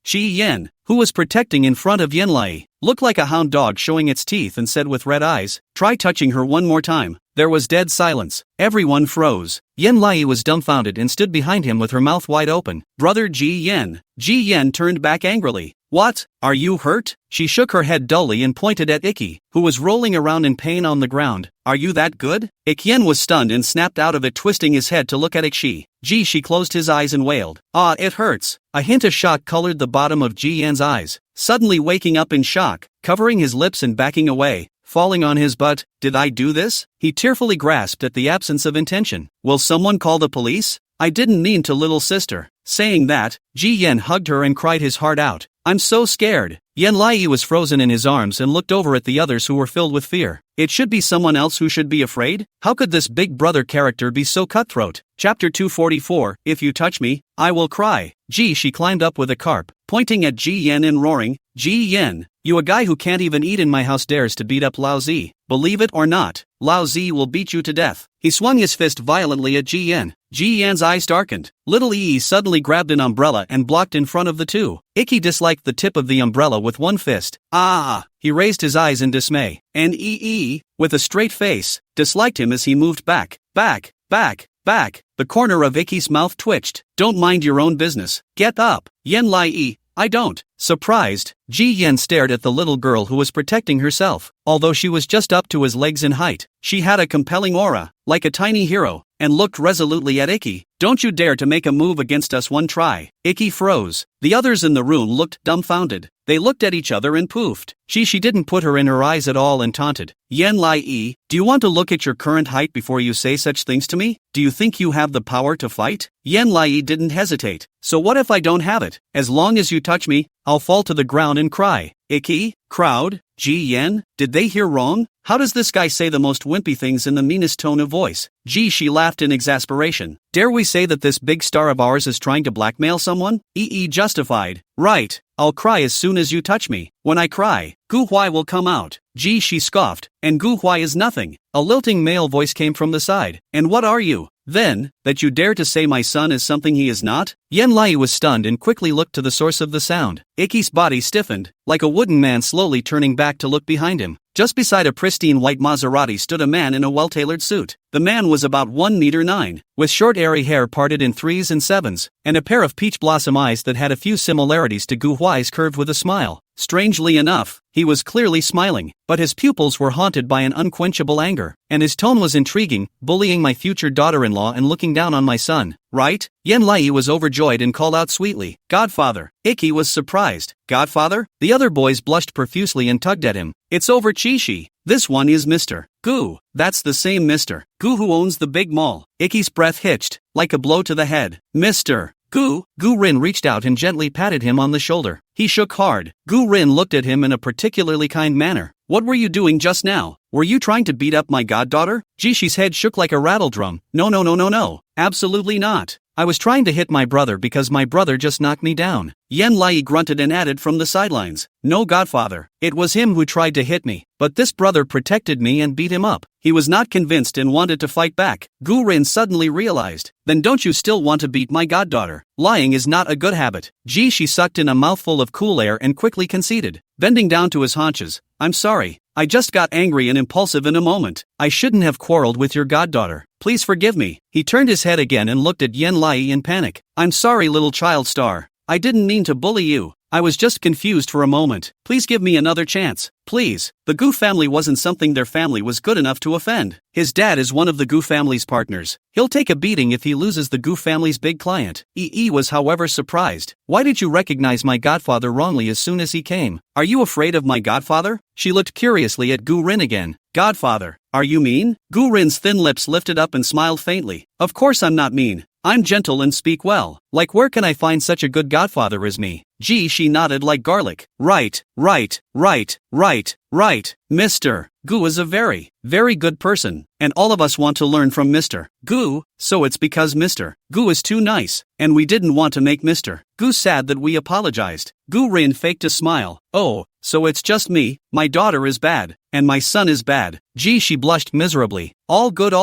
Ji Yen, who was protecting in front of Yenlai, looked like a hound dog showing its teeth and said with red eyes, try touching her one more time. There was dead silence. Everyone froze. Yenlai was dumbfounded and stood behind him with her mouth wide open. Brother Ji Yen. Ji Yen turned back angrily. What? Are you hurt? She shook her head dully and pointed at Iki, who was rolling around in pain on the ground. Are you that good? Ikyen was stunned and snapped out of it, twisting his head to look at Ikshi. She closed his eyes and wailed. Ah, it hurts. A hint of shock colored the bottom of Ji Yen's eyes. Suddenly waking up in shock, covering his lips and backing away, falling on his butt. Did I do this? He tearfully grasped at the absence of intention. Will someone call the police? I didn't mean to, little sister. Saying that, Ji Yen hugged her and cried his heart out. I'm so scared. Yen Lai was frozen in his arms and looked over at the others who were filled with fear. It should be someone else who should be afraid? How could this big brother character be so cutthroat? Chapter 244, If you touch me, I will cry. She climbed up with a carp, pointing at Ji Yen and roaring, Ji Yen, you a guy who can't even eat in my house dares to beat up Lao Zi. Believe it or not, Lao Zi will beat you to death. He swung his fist violently at Ji Yen. Ji Yen's eyes darkened. Little Yi suddenly grabbed an umbrella and blocked in front of the two. Iki disliked the tip of the umbrella with one fist. He raised his eyes in dismay. And Yi, with a straight face, disliked him as he moved back. The corner of Iki's mouth twitched. Don't mind your own business. Get up. Yen Lai. I don't. Surprised, Ji Yen stared at the little girl who was protecting herself. Although she was just up to his legs in height, she had a compelling aura, like a tiny hero, and looked resolutely at Iki. Don't you dare to make a move against us one try. Iki froze. The others in the room looked dumbfounded. They looked at each other and poofed. She didn't put her in her eyes at all and taunted. Yen Lai, do you want to look at your current height before you say such things to me? Do you think you have the power to fight? Yen Lai didn't hesitate. So what if I don't have it? As long as you touch me, I'll fall to the ground and cry. Iki? Crowd? Ji Yen? Did they hear wrong? How does this guy say the most wimpy things in the meanest tone of voice? She laughed in exasperation. Dare we say that this big star of ours is trying to blackmail someone? Justified. Right. I'll cry as soon as you touch me. When I cry, Gu Huai will come out. She scoffed. And Gu Huai is nothing. A lilting male voice came from the side. And what are you? Then, that you dare to say my son is something he is not? Yen Lai was stunned and quickly looked to the source of the sound. Iki's body stiffened, like a wooden man slowly turning back to look behind him. Just beside a pristine white Maserati stood a man in a well-tailored suit. The man was about 1 meter 9, with short airy hair parted in 3s and 7s, and a pair of peach blossom eyes that had a few similarities to Gu Huai's curved with a smile. Strangely enough, he was clearly smiling, but his pupils were haunted by an unquenchable anger, and his tone was intriguing, bullying my future daughter-in-law and looking down on my son. Right? Yen Lai was overjoyed and called out sweetly, Godfather. Iki was surprised. Godfather? The other boys blushed profusely and tugged at him. It's over Chishi. This one is Mr. Gu. That's the same Mr. Gu who owns the big mall. Iki's breath hitched, like a blow to the head. Mr. Gu Rin reached out and gently patted him on the shoulder. He shook hard. Gu Rin looked at him in a particularly kind manner. What were you doing just now? Were you trying to beat up my goddaughter? Jishi's head shook like a rattle drum. No. Absolutely not. I was trying to hit my brother because my brother just knocked me down. Yen Lai grunted and added from the sidelines. No, Godfather. It was him who tried to hit me, but this brother protected me and beat him up. He was not convinced and wanted to fight back. Gu Rin suddenly realized. Then don't you still want to beat my goddaughter? Lying is not a good habit. She sucked in a mouthful of cool air and quickly conceded. Bending down to his haunches. I'm sorry. I just got angry and impulsive in a moment. I shouldn't have quarreled with your goddaughter. Please forgive me. He turned his head again and looked at Yen Lai in panic. I'm sorry, little child star. I didn't mean to bully you. I was just confused for a moment. Please give me another chance. Please. The Gu family wasn't something their family was good enough to offend. His dad is one of the Gu family's partners. He'll take a beating if he loses the Gu family's big client. Was however surprised. Why did you recognize my godfather wrongly as soon as he came? Are you afraid of my godfather? She looked curiously at Gu Rin again. Godfather, are you mean? Gu Rin's thin lips lifted up and smiled faintly. Of course I'm not mean. I'm gentle and speak well. Like where can I find such a good godfather as me? Gee, she nodded like garlic. Right. Mr. Gu is a very, very good person, and all of us want to learn from Mr. Gu, so it's because Mr. Gu is too nice, and we didn't want to make Mr. Gu sad that we apologized. Gu Rin faked a smile. Oh, so it's just me, my daughter is bad, and my son is bad. Gee, she blushed miserably. All good.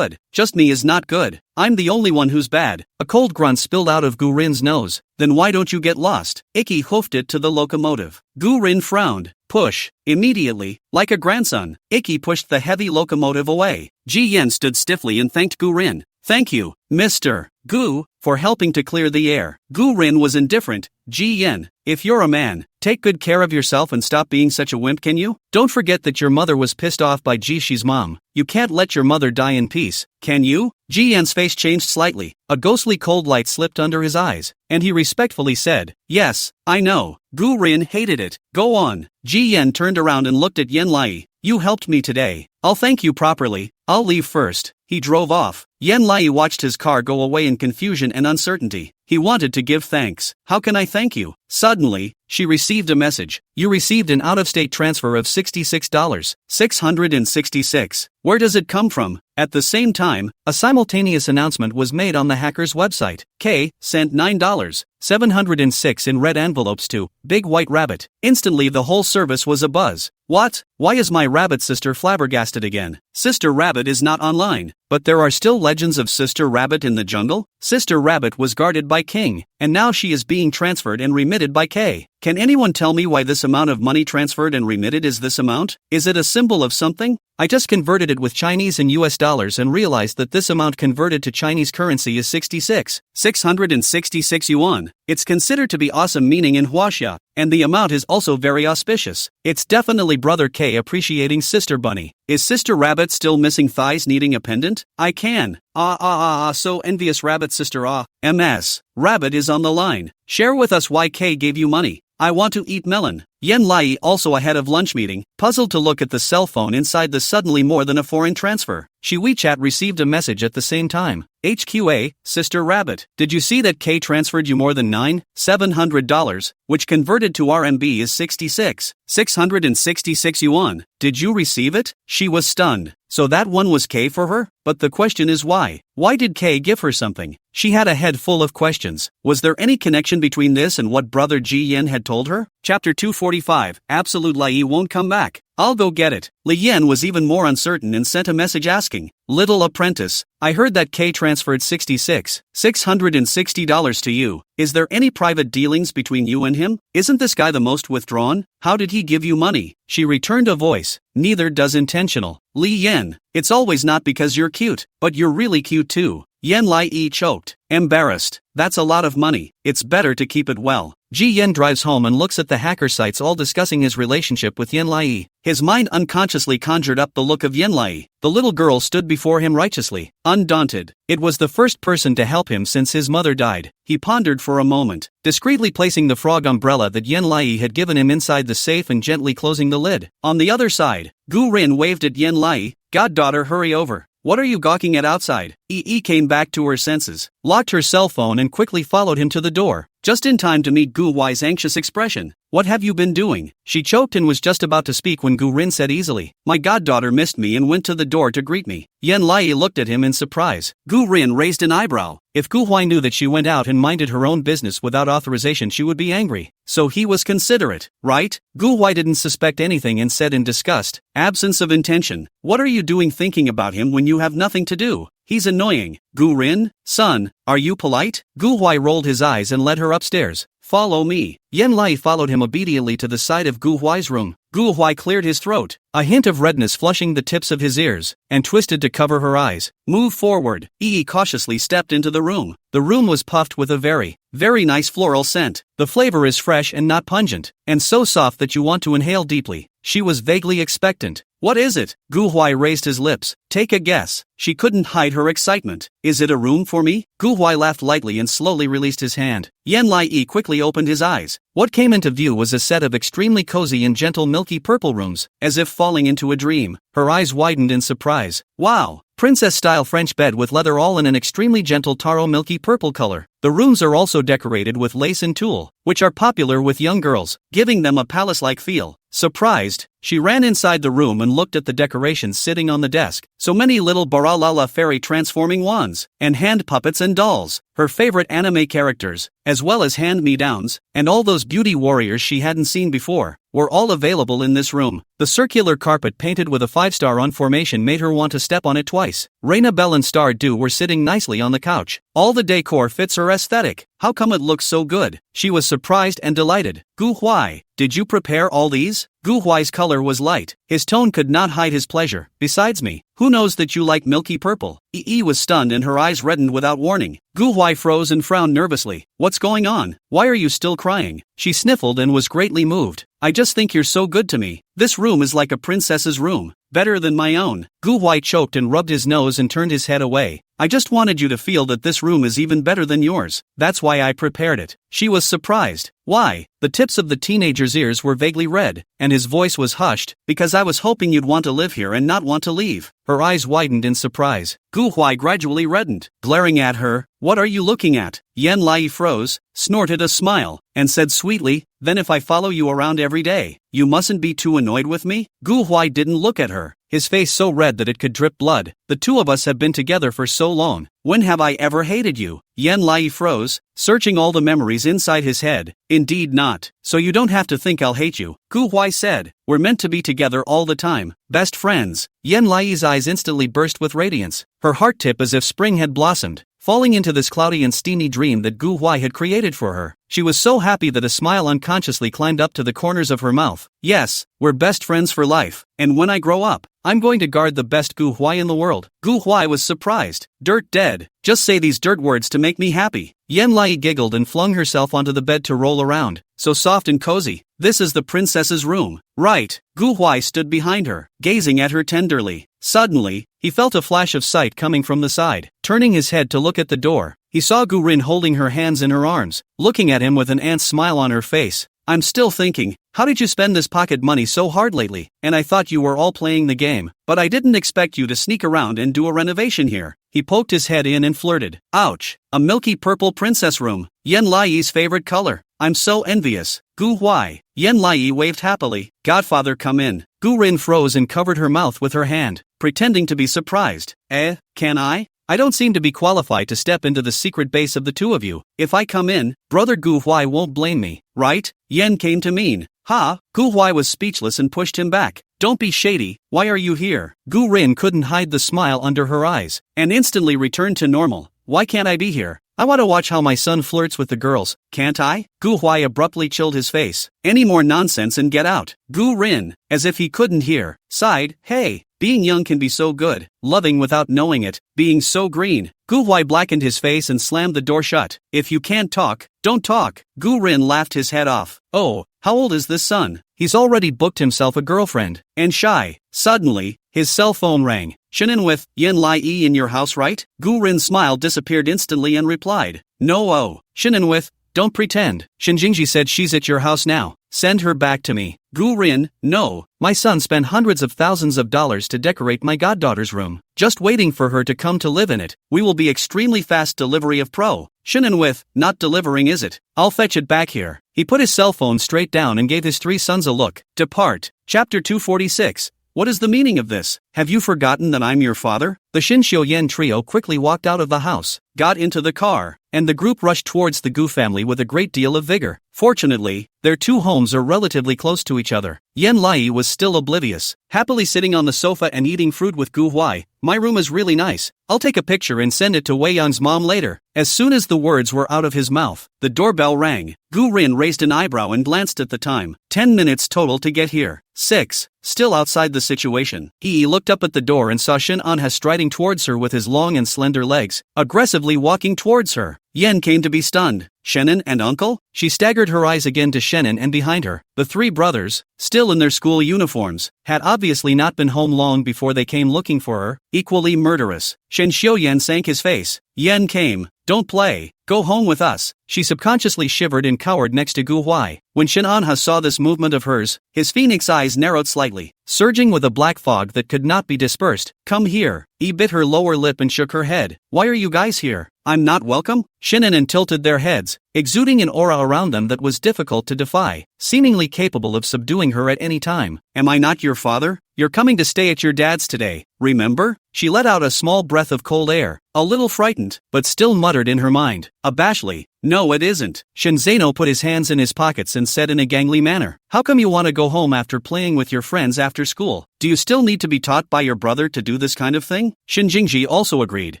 Just me is not good. I'm the only one who's bad. A cold grunt spilled out of Gu Rin's nose. Then why don't you get lost? Icky hoofed it to the locomotive. Gu Rin frowned. Push. Immediately, like a grandson, Icky pushed the heavy locomotive away. Ji Yen stood stiffly and thanked Gu Rin. Thank you, Mr. Gu, for helping to clear the air. Gu Rin was indifferent. Ji Yen, if you're a man, take good care of yourself and stop being such a wimp, can you? Don't forget that your mother was pissed off by Ji Shi's mom. You can't let your mother die in peace, can you? Ji Yen's face changed slightly. A ghostly cold light slipped under his eyes, and he respectfully said, yes, I know. Gu Rin hated it. Go on. Ji Yen turned around and looked at Yen Lai. You helped me today. I'll thank you properly. I'll leave first. He drove off. Yen Lai watched his car go away in confusion and uncertainty. He wanted to give thanks. How can I thank you? Suddenly, she received a message. You received an out-of-state transfer of $66. 666. Where does it come from? At the same time, a simultaneous announcement was made on the hacker's website. K sent $9. 706 in red envelopes to Big White Rabbit. Instantly the whole service was abuzz. What? Why is my rabbit sister flabbergasted again? Sister Rabbit is not online. But there are still legends of Sister Rabbit in the jungle? Sister Rabbit was guarded by King, and now she is being transferred and remitted by K. Can anyone tell me why this amount of money transferred and remitted is this amount? Is it a symbol of something? I just converted it with Chinese and US dollars and realized that this amount converted to Chinese currency is 666 yuan. It's considered to be awesome meaning in Huaxia, and the amount is also very auspicious. It's definitely Brother K appreciating Sister Bunny. Is Sister Rabbit still missing thighs needing a pendant? I can. So envious Rabbit sister MS. Rabbit is on the line. Share with us why K gave you money. I want to eat melon. Yen Lai, also ahead of lunch meeting, puzzled to look at the cell phone inside the suddenly more than a foreign transfer. She WeChat received a message at the same time. HQA, Sister Rabbit, did you see that K transferred you more than $9,700, which converted to RMB is 666 yuan. Did you receive it? She was stunned. So that one was K for her? But the question is why? Why did K give her something? She had a head full of questions. Was there any connection between this and what Brother Ji Yen had told her? Chapter 245, Absolute Lai won't come back. I'll go get it. Li Yen was even more uncertain and sent a message asking, Little apprentice, I heard that K transferred $660 to you. Is there any private dealings between you and him? Isn't this guy the most withdrawn? How did he give you money? She returned a voice. Neither does intentional. Li Yen, it's always not because you're cute, but you're really cute too. Yen Lai choked. Embarrassed. That's a lot of money. It's better to keep it well. Ji Yen drives home and looks at the hacker sites all discussing his relationship with Yen Lai. His mind unconsciously conjured up the look of Yen Lai. The little girl stood before him righteously, undaunted. It was the first person to help him since his mother died. He pondered for a moment, discreetly placing the frog umbrella that Yen Lai had given him inside the safe and gently closing the lid. On the other side, Gu Rin waved at Yen Lai. Goddaughter, hurry over. What are you gawking at outside? Came back to her senses, locked her cell phone and quickly followed him to the door, just in time to meet Gu Wai's anxious expression. What have you been doing? She choked and was just about to speak when Gu Rin said easily, my goddaughter missed me and went to the door to greet me. Yen Lai looked at him in surprise. Gu Rin raised an eyebrow. If Gu Huai knew that she went out and minded her own business without authorization, she would be angry. So he was considerate, right? Gu Huai didn't suspect anything and said in disgust, absence of intention. What are you doing thinking about him when you have nothing to do? He's annoying. Gu Rin, son, are you polite? Gu Huai rolled his eyes and led her upstairs. Follow me. Yen Lai followed him obediently to the side of Gu Huai's room. Gu Huai cleared his throat, a hint of redness flushing the tips of his ears, and twisted to cover her eyes. Move forward. Cautiously stepped into the room. The room was puffed with a very, very nice floral scent. The flavor is fresh and not pungent, and so soft that you want to inhale deeply. She was vaguely expectant. What is it? Gu Huai raised his lips. Take a guess. She couldn't hide her excitement. Is it a room for me? Gu Huai laughed lightly and slowly released his hand. Yan Lai quickly opened his eyes. What came into view was a set of extremely cozy and gentle milky purple rooms, as if falling into a dream. Her eyes widened in surprise. Wow! Princess-style French bed with leather all in an extremely gentle taro milky purple color. The rooms are also decorated with lace and tulle, which are popular with young girls, giving them a palace-like feel. Surprised, she ran inside the room and looked at the decorations sitting on the desk. So many little Baralala fairy transforming wands, and hand puppets and dolls, her favorite anime characters, as well as hand-me-downs, and all those beauty warriors she hadn't seen before, were all available in this room. The circular carpet painted with a 5-star on formation made her want to step on it twice. Reina Belle and Star Du were sitting nicely on the couch. All the decor fits her aesthetic. How come it looks so good? She was surprised and delighted. Gu Huai, did you prepare all these? Gu Huai's color was light. His tone could not hide his pleasure. Besides me, who knows that you like milky purple? Yi was stunned and her eyes reddened without warning. Gu Huai froze and frowned nervously. What's going on? Why are you still crying? She sniffled and was greatly moved. I just think you're so good to me. This room is like a princess's room. Better than my own. Gu Huai choked and rubbed his nose and turned his head away. I just wanted you to feel that this room is even better than yours. That's why I prepared it. She was surprised. Why? The tips of the teenager's ears were vaguely red, and his voice was hushed, because I was hoping you'd want to live here and not want to leave. Her eyes widened in surprise. Gu Huai gradually reddened. Glaring at her, what are you looking at? Yan Lai froze, snorted a smile, and said sweetly, then if I follow you around every day, you mustn't be too annoyed with me? Gu Huai didn't look at her, his face so red that it could drip blood. The two of us have been together for so long. When have I ever hated you? Yan Lai froze, searching all the memories inside his head. Indeed not. So you don't have to think I'll hate you. Gu Huai said, we're meant to be together all the time. Best friends. Yan Lai's eyes instantly burst with radiance. Her heart tipped as if spring had blossomed, falling into this cloudy and steamy dream that Gu Huai had created for her. She was so happy that a smile unconsciously climbed up to the corners of her mouth. Yes, we're best friends for life, and when I grow up, I'm going to guard the best Gu Huai in the world. Gu Huai was surprised. Dirt dead. Just say these dirt words to make me happy. Yan Lai giggled and flung herself onto the bed to roll around. So soft and cozy. This is the princess's room. Right. Gu Huai stood behind her, gazing at her tenderly. Suddenly, he felt a flash of sight coming from the side. Turning his head to look at the door, he saw Gu Rin holding her hands in her arms, looking at him with an ant's smile on her face. I'm still thinking, how did you spend this pocket money so hard lately? And I thought you were all playing the game, but I didn't expect you to sneak around and do a renovation here. He poked his head in and flirted. Ouch, a milky purple princess room. Yan Lai's favorite color. I'm so envious. Gu Huai. Yan Lai waved happily. Godfather, come in. Gu Rin froze and covered her mouth with her hand, pretending to be surprised. Can I? I don't seem to be qualified to step into the secret base of the two of you. If I come in, brother Gu Huai won't blame me, right? Yan came to mean. Ha! Gu Huai was speechless and pushed him back. Don't be shady, why are you here? Gu Rin couldn't hide the smile under her eyes, and instantly returned to normal. Why can't I be here? I want to watch how my son flirts with the girls, can't I? Gu Huai abruptly chilled his face. Any more nonsense and get out. Gu Rin, as if he couldn't hear, sighed. Hey, being young can be so good, loving without knowing it, being so green. Gu Huai blackened his face and slammed the door shut. If you can't talk, don't talk. Gu Rin laughed his head off. Oh, how old is this son? He's already booked himself a girlfriend. And shy. Suddenly, his cell phone rang. Shinin with, Yan Lai in your house, right? Gu Rin's smile disappeared instantly and replied. No. Shinin with, don't pretend. Shinjingji said she's at your house now. Send her back to me. Gu Rin, no. My son spent hundreds of thousands of dollars to decorate my goddaughter's room. Just waiting for her to come to live in it. We will be extremely fast delivery of pro. Shinin with, not delivering is it? I'll fetch it back here. He put his cell phone straight down and gave his 3 sons a look. Depart. Chapter 246. What is the meaning of this? Have you forgotten that I'm your father? The Shinshio Yen trio quickly walked out of the house, got into the car, and the group rushed towards the Gu family with a great deal of vigor. Fortunately, their 2 homes are relatively close to each other. Yan Lai was still oblivious, happily sitting on the sofa and eating fruit with Gu Huai. My room is really nice. I'll take a picture and send it to Wei Yang's mom later. As soon as the words were out of his mouth, the doorbell rang. Gu Rin raised an eyebrow and glanced at the time. 10 minutes total to get here. 6. Still outside the situation. He looked looked up at the door and saw Shin Anha striding towards her with his long and slender legs, aggressively walking towards her. Yen came to be stunned. Shannon and uncle? She staggered her eyes again to Shannon and behind her. The three brothers, still in their school uniforms, had obviously not been home long before they came looking for her, equally murderous. Shen Xiuyan sank his face. Yen came. Don't play. Go home with us. She subconsciously shivered and cowered next to Gu Huai. When Shin Anha saw this movement of hers, his phoenix eyes narrowed slightly, surging with a black fog that could not be dispersed. Come here. Yi bit her lower lip and shook her head. Why are you guys here? I'm not welcome? Shin'en tilted their heads, exuding an aura around them that was difficult to defy, seemingly capable of subduing her at any time. Am I not your father? You're coming to stay at your dad's today, remember? She let out a small breath of cold air, a little frightened, but still muttered in her mind, abashedly, no it isn't. Shinzano put his hands in his pockets and said in a gangly manner, how come you want to go home after playing with your friends after school? Do you still need to be taught by your brother to do this kind of thing? Shin Jingji also agreed.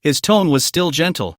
His tone was still gentle.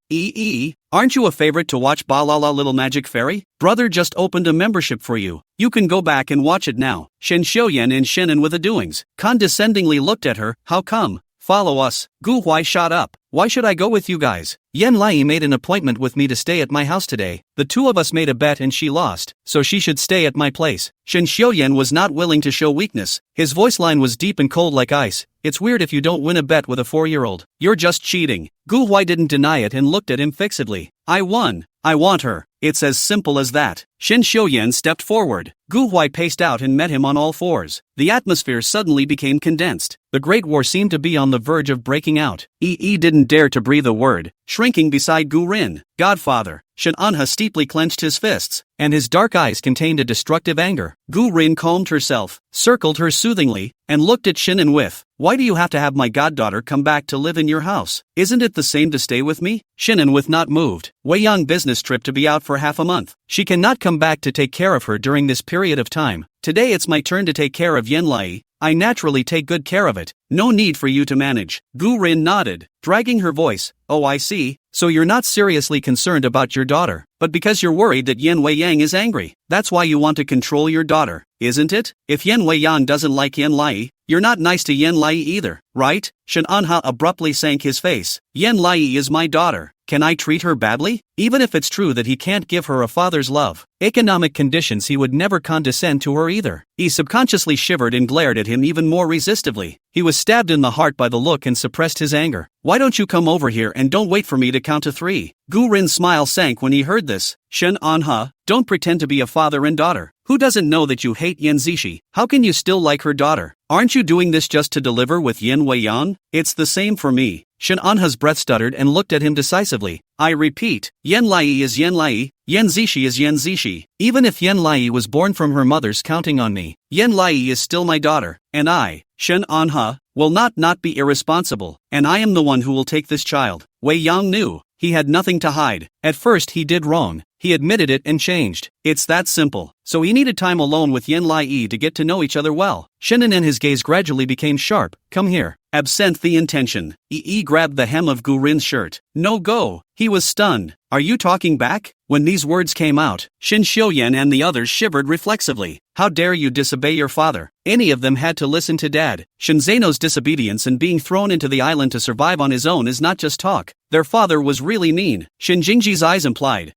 Aren't you a favorite to watch Ba La La Little Magic Fairy? Brother just opened a membership for you. You can go back and watch it now. Shen Xiuyan and Shin'en with the doings condescendingly looked at her. How come? Follow us. Gu Huai shot up. Why should I go with you guys? Yen Lai made an appointment with me to stay at my house today. The two of us made a bet and she lost, so she should stay at my place. Shen Xiuyan was not willing to show weakness. His voice line was deep and cold like ice. It's weird if you don't win a bet with a 4-year-old. You're just cheating. Gu Huai didn't deny it and looked at him fixedly. I won. I want her. It's as simple as that. Shen Xiuyan stepped forward. Gu Huai paced out and met him on all fours. The atmosphere suddenly became condensed. The Great War seemed to be on the verge of breaking out. Yi didn't dare to breathe a word, shrinking beside Gu Rin. Godfather. Shen Anha steeply clenched his fists, and his dark eyes contained a destructive anger. Gu Rin calmed herself, circled her soothingly, and looked at Shin'en with, why do you have to have my goddaughter come back to live in your house? Isn't it the same to stay with me? Shin'en with not moved. Wei Yang business trip to be out for half a month. She cannot come back to take care of her during this period of time. Today it's my turn to take care of Yen Lai. I naturally take good care of it. No need for you to manage. Gu Rin nodded, dragging her voice. Oh I see. So you're not seriously concerned about your daughter, but because you're worried that Yen Wei Yang is angry. That's why you want to control your daughter, isn't it? If Yen Wei Yang doesn't like Yen Lai, you're not nice to Yen Lai either, right? Shen Anha abruptly sank his face. Yen Lai is my daughter. Can I treat her badly? Even if it's true that he can't give her a father's love, economic conditions, he would never condescend to her either. He subconsciously shivered and glared at him even more resistively. He was stabbed in the heart by the look and suppressed his anger. Why don't you come over here and don't wait for me to count to 3? Gu Rin's smile sank when he heard this. Shen Anha, don't pretend to be a father and daughter. Who doesn't know that you hate Yen Zishi? How can you still like her daughter? Aren't you doing this just to deliver with Yen Wei Yang? It's the same for me. Shen Anha's breath stuttered and looked at him decisively. I repeat, Yen Lai is Yen Lai, Yen Zishi is Yen Zishi. Even if Yen Lai was born from her mother's counting on me, Yen Lai is still my daughter, and I, Shen Anha, will not be irresponsible, and I am the one who will take this child. Wei Yang knew. He had nothing to hide. At first he did wrong. He admitted it and changed. It's that simple. So he needed time alone with Yen Lai to get to know each other well. Shin'en and his gaze gradually became sharp. Come here. Absent the intention. Yi grabbed the hem of Gu Rin's shirt. No go. He was stunned. Are you talking back? When these words came out, Shin Xiuyan and the others shivered reflexively. How dare you disobey your father? Any of them had to listen to Dad. Shinzano's disobedience and being thrown into the island to survive on his own is not just talk. Their father was really mean. Shin Jingji's eyes implied.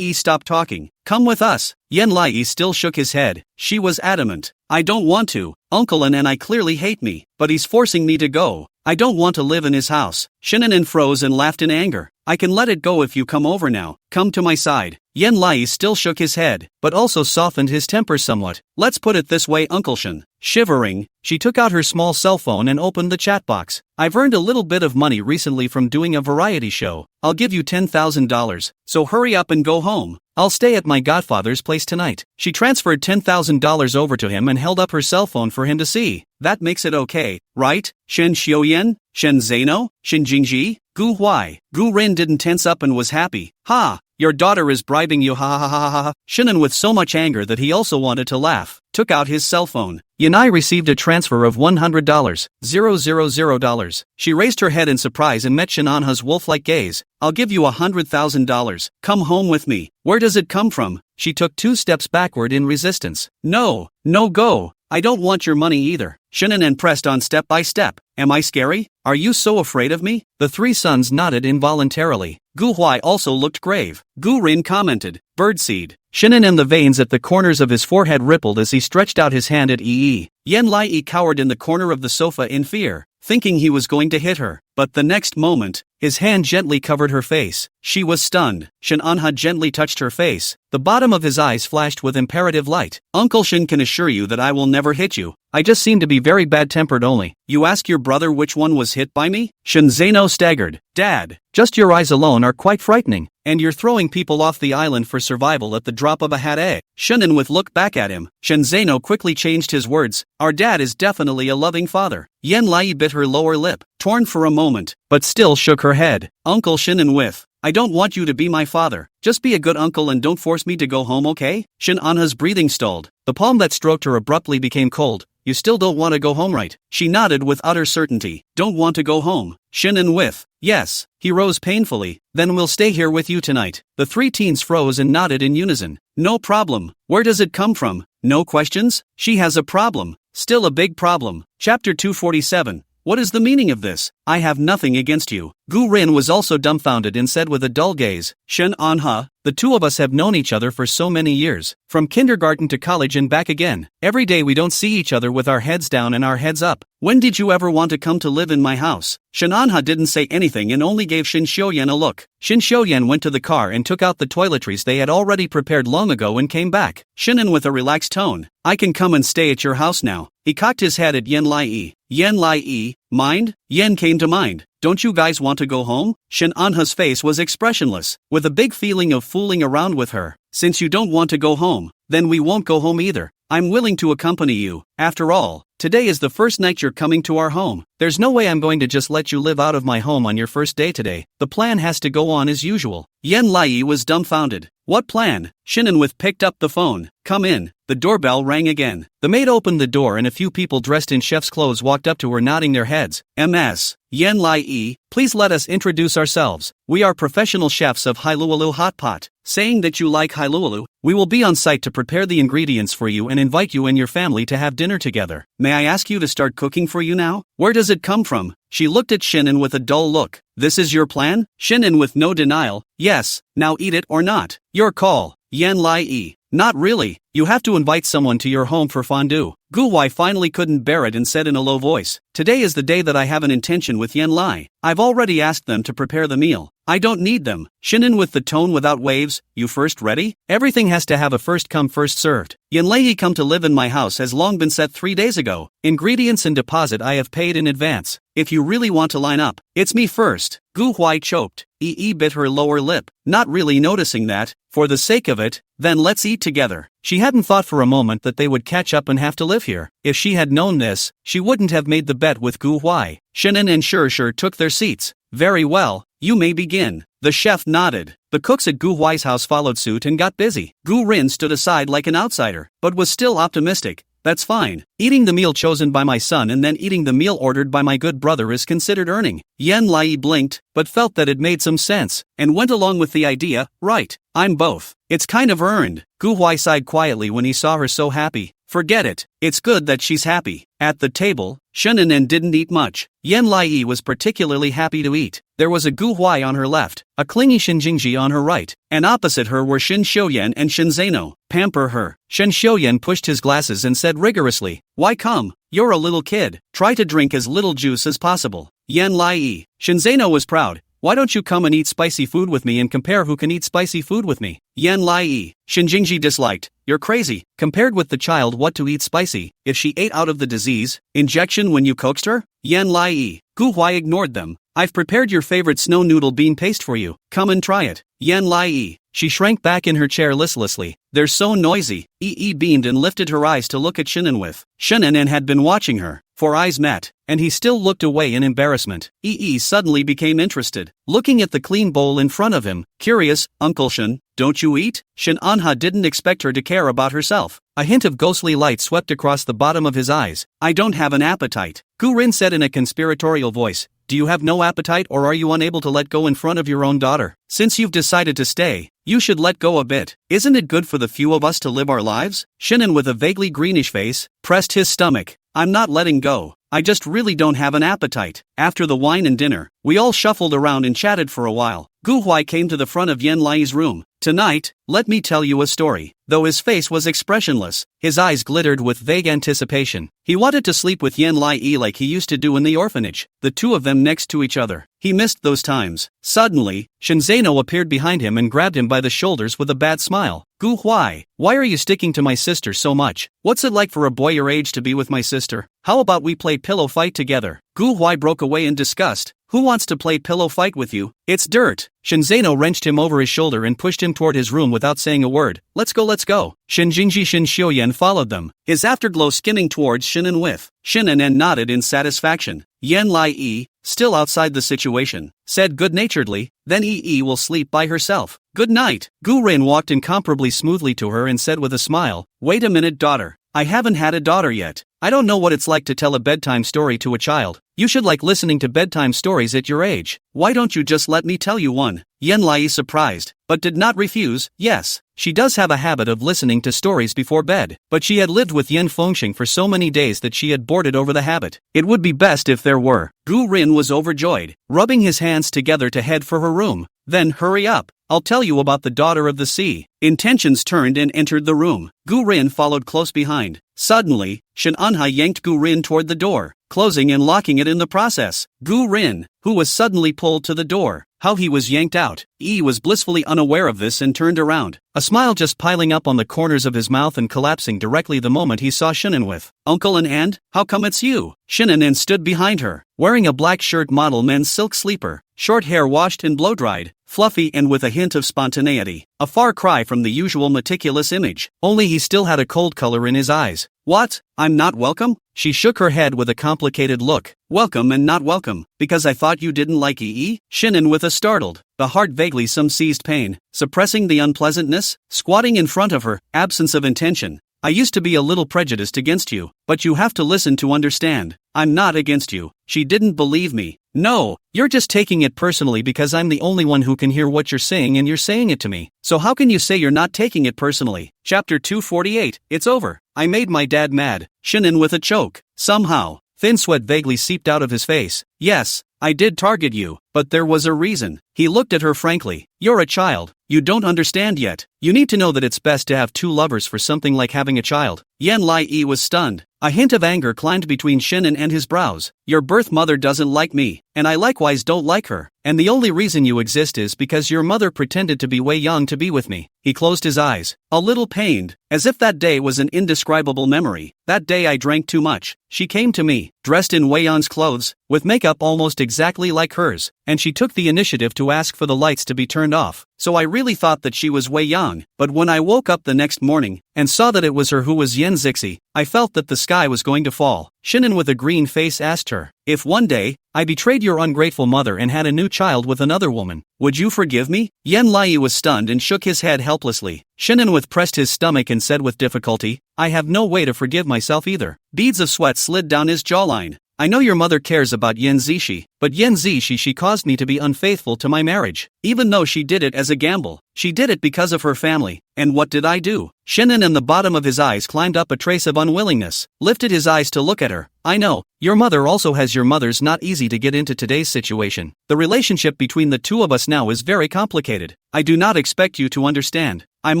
Stop talking. Come with us. Yen Lai still shook his head. She was adamant. I don't want to. Uncle and I clearly hate me, but he's forcing me to go. I don't want to live in his house. Shin'en froze and laughed in anger. I can let it go if you come over now. Come to my side. Yen Lai still shook his head, but also softened his temper somewhat. Let's put it this way, Uncle Shin. Shivering, she took out her small cell phone and opened the chat box. I've earned a little bit of money recently from doing a variety show. I'll give you $10,000, so hurry up and go home. I'll stay at my godfather's place tonight. She transferred $10,000 over to him and held up her cell phone for him to see. That makes it okay, right? Shen Xiuyan? Shen Zano? Shin Jingji? Gu Huai? Gu Rin didn't tense up and was happy. Ha! Your daughter is bribing you, ha ha ha ha ha. Shin'en, with so much anger that he also wanted to laugh, took out his cell phone. Yanai received a transfer of $100. $000. She raised her head in surprise and met Shin Anha's wolf-like gaze. I'll give you $100,000. Come home with me. Where does it come from? She took 2 steps backward in resistance. No go. I don't want your money either. Shin'en pressed on step by step. Am I scary? Are you so afraid of me? The three sons nodded involuntarily. Gu Huai also looked grave. Gu Rin commented, birdseed. Shinin and the veins at the corners of his forehead rippled as he stretched out his hand at Yi. Yan Lai cowered in the corner of the sofa in fear, thinking he was going to hit her. But the next moment, his hand gently covered her face. She was stunned. Shin Anha gently touched her face. The bottom of his eyes flashed with imperative light. Uncle Shin can assure you that I will never hit you. I just seem to be very bad-tempered only. You ask your brother which one was hit by me? Shin Zeno staggered. Dad, just your eyes alone are quite frightening. And you're throwing people off the island for survival at the drop of a hat, eh? Shunin with looked back at him. Shin Zeno quickly changed his words. Our dad is definitely a loving father. Yen Lai bit her lower lip, torn for a moment, but still shook her head. Uncle Shunin with, I don't want you to be my father. Just be a good uncle and don't force me to go home, okay? Shin Anha's breathing stalled. The palm that stroked her abruptly became cold. You still don't want to go home, right? She nodded with utter certainty. Don't want to go home. Shunin with, yes. He rose painfully. Then we'll stay here with you tonight. The three teens froze and nodded in unison. No problem. Where does it come from? No questions? She has a problem. Still a big problem. Chapter 247. What is the meaning of this? I have nothing against you. Gu Rin was also dumbfounded and said with a dull gaze, Shen Anha, the two of us have known each other for so many years. From kindergarten to college and back again. Every day we don't see each other with our heads down and our heads up. When did you ever want to come to live in my house? Shen Anha didn't say anything and only gave Shin Xiuyan a look. Shin Xiuyan went to the car and took out the toiletries they had already prepared long ago and came back. Shinin with a relaxed tone. I can come and stay at your house now. He cocked his head at Yen Lai. Yen Lai, mind? Yen came to mind. Don't you guys want to go home? Shin Anha's face was expressionless, with a big feeling of fooling around with her. Since you don't want to go home, then we won't go home either. I'm willing to accompany you. After all, today is the first night you're coming to our home. There's no way I'm going to just let you live out of my home on your first day today. The plan has to go on as usual. Yen Lai was dumbfounded. What plan? Shinin with picked up the phone. Come in. The doorbell rang again. The maid opened the door and a few people dressed in chef's clothes walked up to her nodding their heads. MS. Yen Lai, please let us introduce ourselves. We are professional chefs of Hailulu Hot Pot. Saying that you like Hailulu, we will be on site to prepare the ingredients for you and invite you and your family to have dinner together. May I ask you to start cooking for you now? Where does it come from? She looked at Shinin with a dull look. This is your plan? Shinin with no denial. Yes, now eat it or not. Your call. Yen Lai. Not really. You have to invite someone to your home for fondue. Gu Wai finally couldn't bear it and said in a low voice, Today is the day that I have an intention with Yen Lai. I've already asked them to prepare the meal. I don't need them. Shinin with the tone without waves, you first ready? Everything has to have a first come first served. Yen Lai come to live in my house has long been set 3 days ago. Ingredients and deposit I have paid in advance. If you really want to line up, it's me first. Gu Huai choked. Yi bit her lower lip, not really noticing that. For the sake of it, then let's eat together. She hadn't thought for a moment that they would catch up and have to live here. If she had known this, she wouldn't have made the bet with Gu Huai. Shinin and Shir took their seats. Very well, you may begin. The chef nodded. The cooks at Gu Huai's house followed suit and got busy. Gu Rin stood aside like an outsider, but was still optimistic. That's fine. Eating the meal chosen by my son and then eating the meal ordered by my good brother is considered earning. Yen Lai blinked, but felt that it made some sense, and went along with the idea, right, I'm both. It's kind of earned. Gu Huai sighed quietly when he saw her so happy. Forget it. It's good that she's happy. At the table, Shunin didn't eat much. Yen Lai was particularly happy to eat. There was a Gu Huai on her left, a clingy Shin Jingji on her right, and opposite her were Shin Xiuyan and Shin Zeno. Pamper her. Shin Xiuyan pushed his glasses and said rigorously, Why come? You're a little kid. Try to drink as little juice as possible. Yen Lai. Shin Zeno was proud. Why don't you come and eat spicy food with me and compare who can eat spicy food with me? Yen Lai. Shin Jingji disliked. You're crazy. Compared with the child what to eat spicy, if she ate out of the disease injection when you coaxed her? Yen Lai. Gu Huai ignored them. I've prepared your favorite snow noodle bean paste for you. Come and try it. Yen Lai. She shrank back in her chair listlessly. They're so noisy. Yi beamed and lifted her eyes to look at Shinin with. Shinin had been watching her. For eyes met, and he still looked away in embarrassment. Yi suddenly became interested, looking at the clean bowl in front of him. Curious, Uncle Shin, don't you eat? Shin Anha didn't expect her to care about herself. A hint of ghostly light swept across the bottom of his eyes. I don't have an appetite. Gu Rin said in a conspiratorial voice. Do you have no appetite or are you unable to let go in front of your own daughter? Since you've decided to stay, you should let go a bit. Isn't it good for the few of us to live our lives? Shinin with a vaguely greenish face, pressed his stomach. I'm not letting go. I just really don't have an appetite. After the wine and dinner, we all shuffled around and chatted for a while. Gu Huai came to the front of Yen Lai's room. Tonight, let me tell you a story. Though his face was expressionless, his eyes glittered with vague anticipation. He wanted to sleep with Yen Lai like he used to do in the orphanage, the two of them next to each other. He missed those times. Suddenly, Shinzano appeared behind him and grabbed him by the shoulders with a bad smile. Gu Huai, why are you sticking to my sister so much? What's it like for a boy your age to be with my sister? How about we play pillow fight together? Gu Huai broke away in disgust. Who wants to play pillow fight with you? It's dirt. Shinzano wrenched him over his shoulder and pushed him toward his room without saying a word. Let's go, let's go. Shinjingji Shin Xiuyan followed them, his afterglow skimming towards Shinan with. Shinan nodded in satisfaction. Yen Lai, still outside the situation, said good-naturedly, then will sleep by herself. Good night. Gu Rin walked incomparably smoothly to her and said with a smile, wait a minute, daughter. I haven't had a daughter yet. I don't know what it's like to tell a bedtime story to a child. You should like listening to bedtime stories at your age. Why don't you just let me tell you one? Yen Lai surprised, but did not refuse. Yes, she does have a habit of listening to stories before bed, but she had lived with Yen Fengxing for so many days that she had boarded over the habit. It would be best if there were. Gu Rin was overjoyed, rubbing his hands together to head for her room. Then hurry up. I'll tell you about the daughter of the sea. Intentions turned and entered the room. Gu Rin followed close behind. Suddenly, Shen Anhai yanked Gu Rin toward the door, closing and locking it in the process. Gu Rin, who was suddenly pulled to the door, how he was yanked out. Was blissfully unaware of this and turned around, a smile just piling up on the corners of his mouth and collapsing directly the moment he saw Shinan with. Uncle and Aunt, how come it's you? Shinan stood behind her, wearing a black shirt model men's silk sleeper, short hair washed and blow-dried, fluffy and with a hint of spontaneity. A far cry from the usual meticulous image, only he still had a cold color in his eyes. What? I'm not welcome? She shook her head with a complicated look. Welcome and not welcome, because I thought you didn't like Shinan with a startled, the heart vaguely some seized pain, suppressing the unpleasantness, squatting in front of her, absence of intention. I used to be a little prejudiced against you, but you have to listen to understand. I'm not against you. She didn't believe me. No, you're just taking it personally because I'm the only one who can hear what you're saying and you're saying it to me. So how can you say you're not taking it personally? Chapter 248, it's over. I made my dad mad. Shinan with a choke. Somehow, thin sweat vaguely seeped out of his face. Yes, I did target you, but there was a reason. He looked at her frankly. You're a child. You don't understand yet. You need to know that it's best to have two lovers for something like having a child. Yen Lai was stunned. A hint of anger climbed between Shinan and his brows. Your birth mother doesn't like me, and I likewise don't like her, and the only reason you exist is because your mother pretended to be way young to be with me. He closed his eyes, a little pained, as if that day was an indescribable memory. That day I drank too much. She came to me, dressed in Wei Yan's clothes, with makeup almost exactly like hers, and she took the initiative to ask for the lights to be turned off. So I really thought that she was Wei Yang, but when I woke up the next morning, and saw that it was her who was Yen Zixi, I felt that the sky was going to fall. Shinan with a green face asked her, if one day, I betrayed your ungrateful mother and had a new child with another woman, would you forgive me? Yen Lai was stunned and shook his head helplessly. Shinan with pressed his stomach and said with difficulty, I have no way to forgive myself either. Beads of sweat slid down his jawline. I know your mother cares about Yen Zishi, but Yen Zishi she caused me to be unfaithful to my marriage. Even though she did it as a gamble, she did it because of her family. And what did I do? Shinan and the bottom of his eyes climbed up a trace of unwillingness, lifted his eyes to look at her. I know, your mother also has your mother's not easy to get into today's situation. The relationship between the two of us now is very complicated. I do not expect you to understand. I'm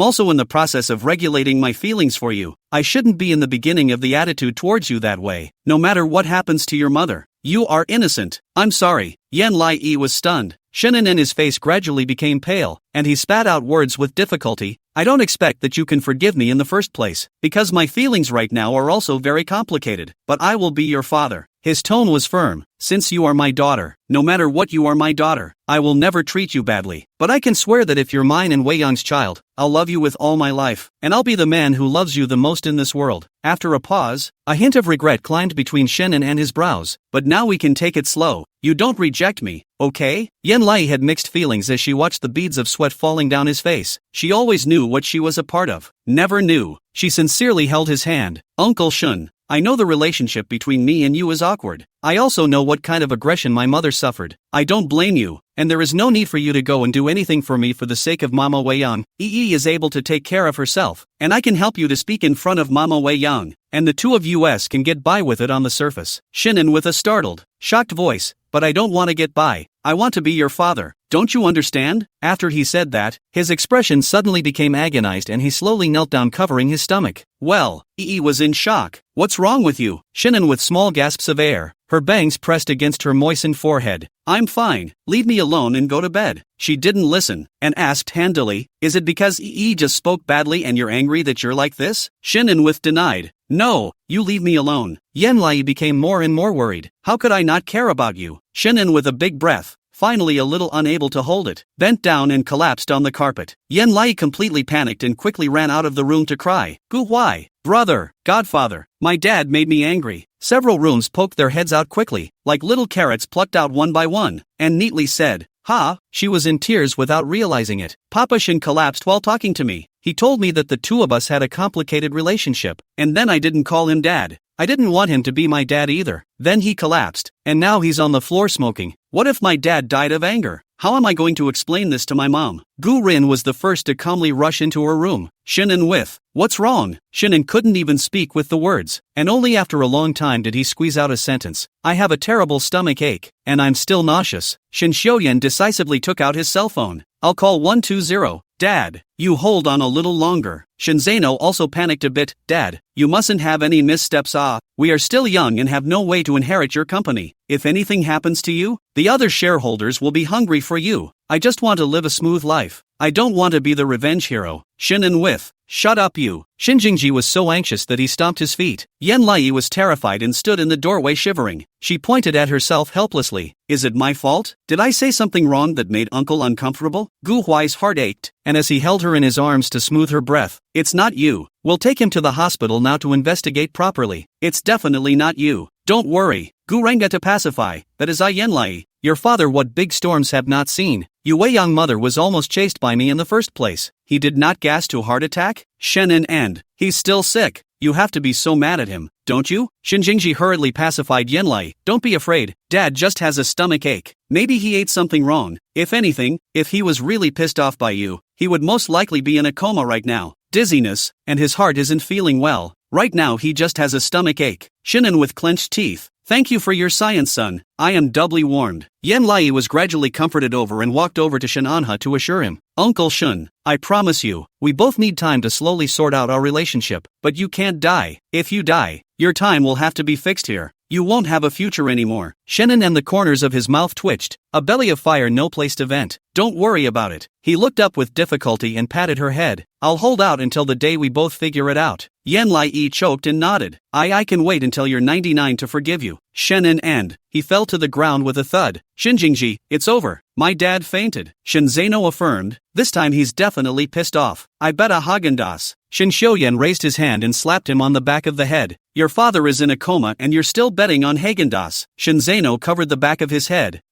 also in the process of regulating my feelings for you. I shouldn't be in the beginning of the attitude towards you that way, no matter what happens to your mother. You are innocent. I'm sorry. Yen Lai was stunned. Shinan and his face gradually became pale, and he spat out words with difficulty. I don't expect that you can forgive me in the first place, because my feelings right now are also very complicated, but I will be your father. His tone was firm. Since you are my daughter, no matter what you are my daughter, I will never treat you badly. But I can swear that if you're mine and Wei Yang's child, I'll love you with all my life, and I'll be the man who loves you the most in this world. After a pause, a hint of regret climbed between Shinan and his brows. But now we can take it slow. You don't reject me, okay? Yen Lai had mixed feelings as she watched the beads of sweat falling down his face. She always knew what she was a part of. Never knew. She sincerely held his hand. Uncle Shun, I know the relationship between me and you is awkward. I also know what kind of aggression my mother suffered. I don't blame you, and there is no need for you to go and do anything for me for the sake of Mama Wei Yang. Yi is able to take care of herself, and I can help you to speak in front of Mama Wei Yang, and the two of us can get by with it on the surface. Shinan with a startled, shocked voice, but I don't want to get by. I want to be your father. Don't you understand? After he said that, his expression suddenly became agonized and he slowly knelt down covering his stomach. Well, Yi was in shock. What's wrong with you? Shinan with small gasps of air, her bangs pressed against her moistened forehead. I'm fine, leave me alone and go to bed. She didn't listen, and asked handily, is it because Yi just spoke badly and you're angry that you're like this? Shinan with denied, no, you leave me alone. Yanlai became more and more worried. How could I not care about you? Shinan with a big breath, finally a little unable to hold it, bent down and collapsed on the carpet. Yanlai completely panicked and quickly ran out of the room to cry. Gu Huai, brother, godfather, my dad made me angry. Several rooms poked their heads out quickly, like little carrots plucked out one by one, and neatly said, ha, she was in tears without realizing it. Papa Shin collapsed while talking to me. He told me that the two of us had a complicated relationship, and then I didn't call him dad. I didn't want him to be my dad either. Then he collapsed, and now he's on the floor smoking. What if my dad died of anger? How am I going to explain this to my mom? Gu Rin was the first to calmly rush into her room. Shinan with, what's wrong? Shinan couldn't even speak with the words, and only after a long time did he squeeze out a sentence. I have a terrible stomach ache, and I'm still nauseous. Shin Xiuyan decisively took out his cell phone. I'll call 120. Dad, you hold on a little longer. Shin Zeno also panicked a bit. Dad, you mustn't have any missteps. We are still young and have no way to inherit your company. If anything happens to you, the other shareholders will be hungry for you. I just want to live a smooth life. I don't want to be the revenge hero. Shinan with, shut up you. Shin Jingji was so anxious that he stomped his feet. Yan Lai was terrified and stood in the doorway shivering. She pointed at herself helplessly. Is it my fault? Did I say something wrong that made Uncle uncomfortable? Gu Huai's heart ached, and as he held her in his arms to smooth her breath, it's not you. We'll take him to the hospital now to investigate properly. It's definitely not you. Don't worry. Gu Renga to pacify, that is I Yan Lai. Your father what big storms have not seen. Yu Wei Yang mother was almost chased by me in the first place. He did not gas to heart attack? Shenan and, he's still sick. You have to be so mad at him, don't you? Shin Jingji hurriedly pacified Yanlai. Don't be afraid, Dad just has a stomach ache. Maybe he ate something wrong. If anything, if he was really pissed off by you, he would most likely be in a coma right now. Dizziness, and his heart isn't feeling well. Right now he just has a stomach ache. Shinan with clenched teeth. Thank you for your science, son. I am doubly warmed. Yan Lai was gradually comforted over and walked over to Shin Anha to assure him. Uncle Shun, I promise you, we both need time to slowly sort out our relationship, but you can't die. If you die, your time will have to be fixed here. You won't have a future anymore. Shenan and the corners of his mouth twitched. A belly of fire, no place to vent. Don't worry about it. He looked up with difficulty and patted her head. I'll hold out until the day we both figure it out. Yan Lai choked and nodded. I can wait until you're 99 to forgive you. Shenan and, he fell to the ground with a thud. Shinjingji, it's over. My dad fainted. Shin Zeno affirmed. This time he's definitely pissed off. I bet a Häagen-Dazs. Shin Xiuyan raised his hand and slapped him on the back of the head. Your father is in a coma and you're still betting on Häagen-Dazs. Shin Zeno covered the back of his head.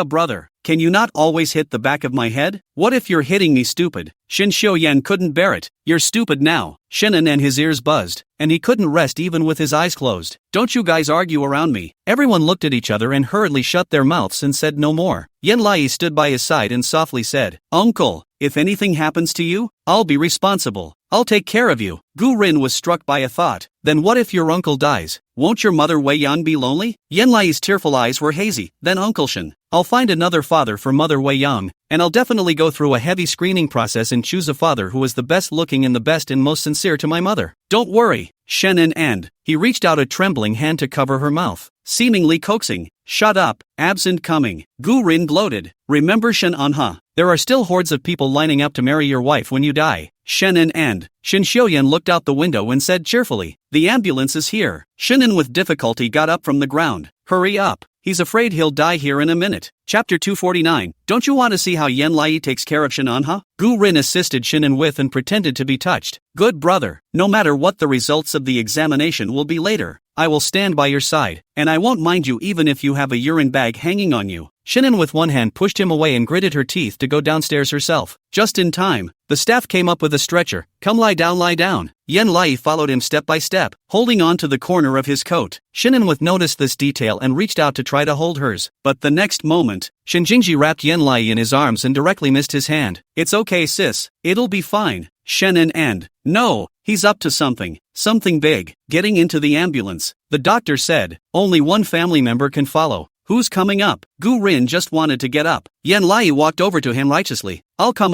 Brother, can you not always hit the back of my head? What if you're hitting me stupid? Shin Xiuyan couldn't bear it. You're stupid now. Shinan and his ears buzzed, and he couldn't rest even with his eyes closed. Don't you guys argue around me. Everyone looked at each other and hurriedly shut their mouths and said no more. Yan Lai stood by his side and softly said, Uncle, if anything happens to you, I'll be responsible. I'll take care of you. Gu Rin was struck by a thought. Then what if your uncle dies? Won't your mother Wei Yan be lonely? Yan Lai's tearful eyes were hazy. Then Uncle Shin, I'll find another father for Mother Wei Yang, and I'll definitely go through a heavy screening process and choose a father who is the best looking and the best and most sincere to my mother. Don't worry, Shenan and, he reached out a trembling hand to cover her mouth, seemingly coaxing. Shut up, absent coming. Gu Rin gloated. Remember Shin Anha, there are still hordes of people lining up to marry your wife when you die. Shenan and, Shin Xiuyan looked out the window and said cheerfully, the ambulance is here. Shinan with difficulty got up from the ground. Hurry up. He's afraid he'll die here in a minute. Chapter 249. Don't you want to see how Yan Lai takes care of Shin Anha? Gu Rin assisted Shinan with and pretended to be touched. Good brother, no matter what the results of the examination will be later, I will stand by your side, and I won't mind you even if you have a urine bag hanging on you. Shinan with one hand pushed him away and gritted her teeth to go downstairs herself. Just in time, the staff came up with a stretcher. Come lie down, lie down. Yen Lai followed him step by step, holding on to the corner of his coat. Shinan with noticed this detail and reached out to try to hold hers. But the next moment, Shin Jingji wrapped Yen Lai in his arms and directly missed his hand. It's okay sis, it'll be fine. Shinan and, no, he's up to something big. Getting into the ambulance, the doctor said, only one family member can follow. Who's coming up? Gu Rin just wanted to get up. Yen Lai walked over to him righteously. I'll come.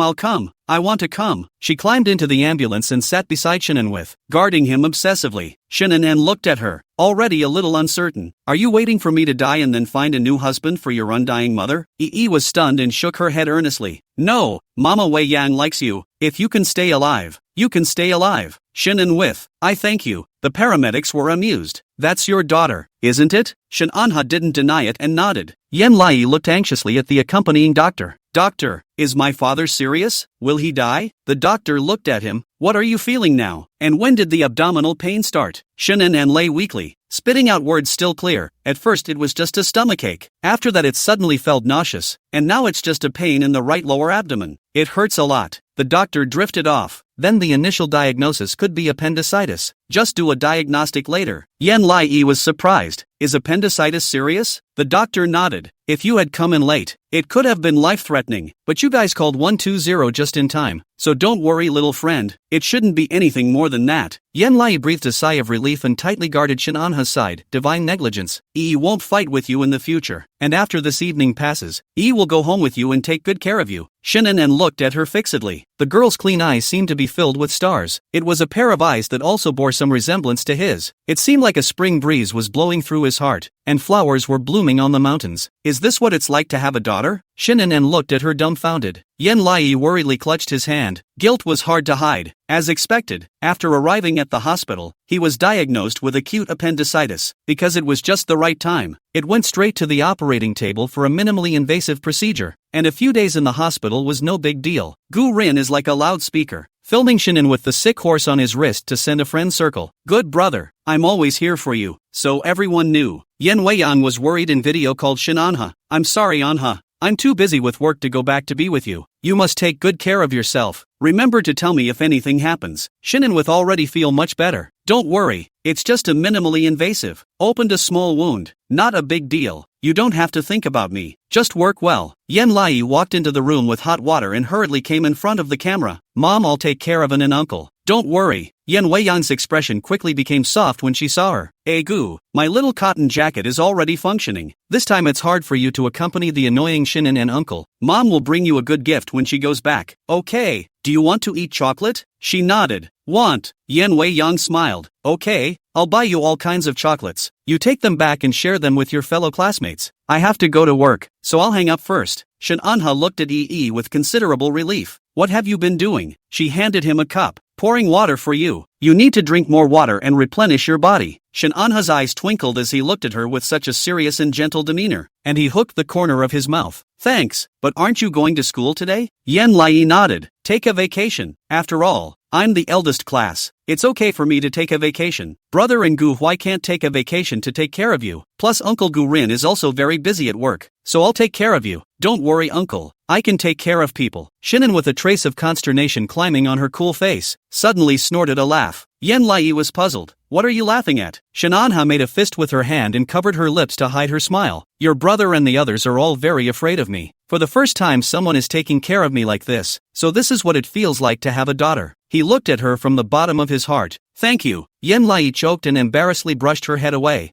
I want to come. She climbed into the ambulance and sat beside Shinan with, guarding him obsessively. Shinan and looked at her, already a little uncertain. Are you waiting for me to die and then find a new husband for your undying mother? Yi was stunned and shook her head earnestly. No, Mama Wei Yang likes you. If you can stay alive, you can stay alive. Shinan with, I thank you. The paramedics were amused. That's your daughter, isn't it? Shin Anha didn't deny it and nodded. Yen Lai looked anxiously at the accompanying doctor. Doctor, is my father serious? Will he die? The doctor looked at him. What are you feeling now? And when did the abdominal pain start? Shinan and lay weakly, spitting out words still clear. At first it was just a stomachache. After that it suddenly felt nauseous. And now it's just a pain in the right lower abdomen. It hurts a lot. The doctor drifted off. Then the initial diagnosis could be appendicitis. Just do a diagnostic later. Yen Lai was surprised. Is appendicitis serious? The doctor nodded. If you had come in late, it could have been life-threatening. But you guys called 120 just in time. So don't worry little friend. It shouldn't be anything more than that. Yen Lai breathed a sigh of relief and tightly guarded Shin Anha's side. Divine negligence. Yi won't fight with you in the future. And after this evening passes, Yi will go home with you and take good care of you. Shinan and looked at her fixedly. The girl's clean eyes seemed to be filled with stars. It was a pair of eyes that also bore some resemblance to his. It seemed like a spring breeze was blowing through his heart, and flowers were blooming on the mountains. Is this what it's like to have a daughter? Shinan and looked at her dumbfounded. Yen Lai worriedly clutched his hand. Guilt was hard to hide. As expected, after arriving at the hospital, he was diagnosed with acute appendicitis. Because it was just the right time, it went straight to the operating table for a minimally invasive procedure. And a few days in the hospital was no big deal. Gu Rin is like a loudspeaker, filming Shinan with the sick horse on his wrist to send a friend circle. Good brother, I'm always here for you. So everyone knew. Yen Weiyang was worried in video called Shin Anha. I'm sorry Anha. I'm too busy with work to go back to be with you. You must take good care of yourself. Remember to tell me if anything happens. Shinan with already feel much better. Don't worry, it's just a minimally invasive. Opened a small wound. Not a big deal. You don't have to think about me. Just work well. Yen Lai walked into the room with hot water and hurriedly came in front of the camera. Mom, I'll take care of an uncle. Don't worry. Yen Weiyang's expression quickly became soft when she saw her. Hey Gu, my little cotton jacket is already functioning. This time it's hard for you to accompany the annoying Shinan and uncle. Mom will bring you a good gift when she goes back. Okay. Do you want to eat chocolate? She nodded. Want. Yen Weiyang smiled. Okay, I'll buy you all kinds of chocolates. You take them back and share them with your fellow classmates. I have to go to work, so I'll hang up first. Shin Anha looked at Yi with considerable relief. What have you been doing? She handed him a cup. Pouring water for you. You need to drink more water and replenish your body. Shin Anha's eyes twinkled as he looked at her with such a serious and gentle demeanor, and he hooked the corner of his mouth. Thanks, but aren't you going to school today? Yen Lai nodded. Take a vacation. After all, I'm the eldest class. It's okay for me to take a vacation. Brother and Gu Huai can't take a vacation to take care of you. Plus Uncle Gu Rin is also very busy at work, so I'll take care of you. Don't worry uncle, I can take care of people. Shinan with a trace of consternation climbing on her cool face, suddenly snorted a laugh. Yen Lai was puzzled. What are you laughing at? Shin Anha made a fist with her hand and covered her lips to hide her smile. Your brother and the others are all very afraid of me. For the first time someone is taking care of me like this, so this is what it feels like to have a daughter. He looked at her from the bottom of his heart. Thank you. Yen Lai choked and embarrassedly brushed her head away.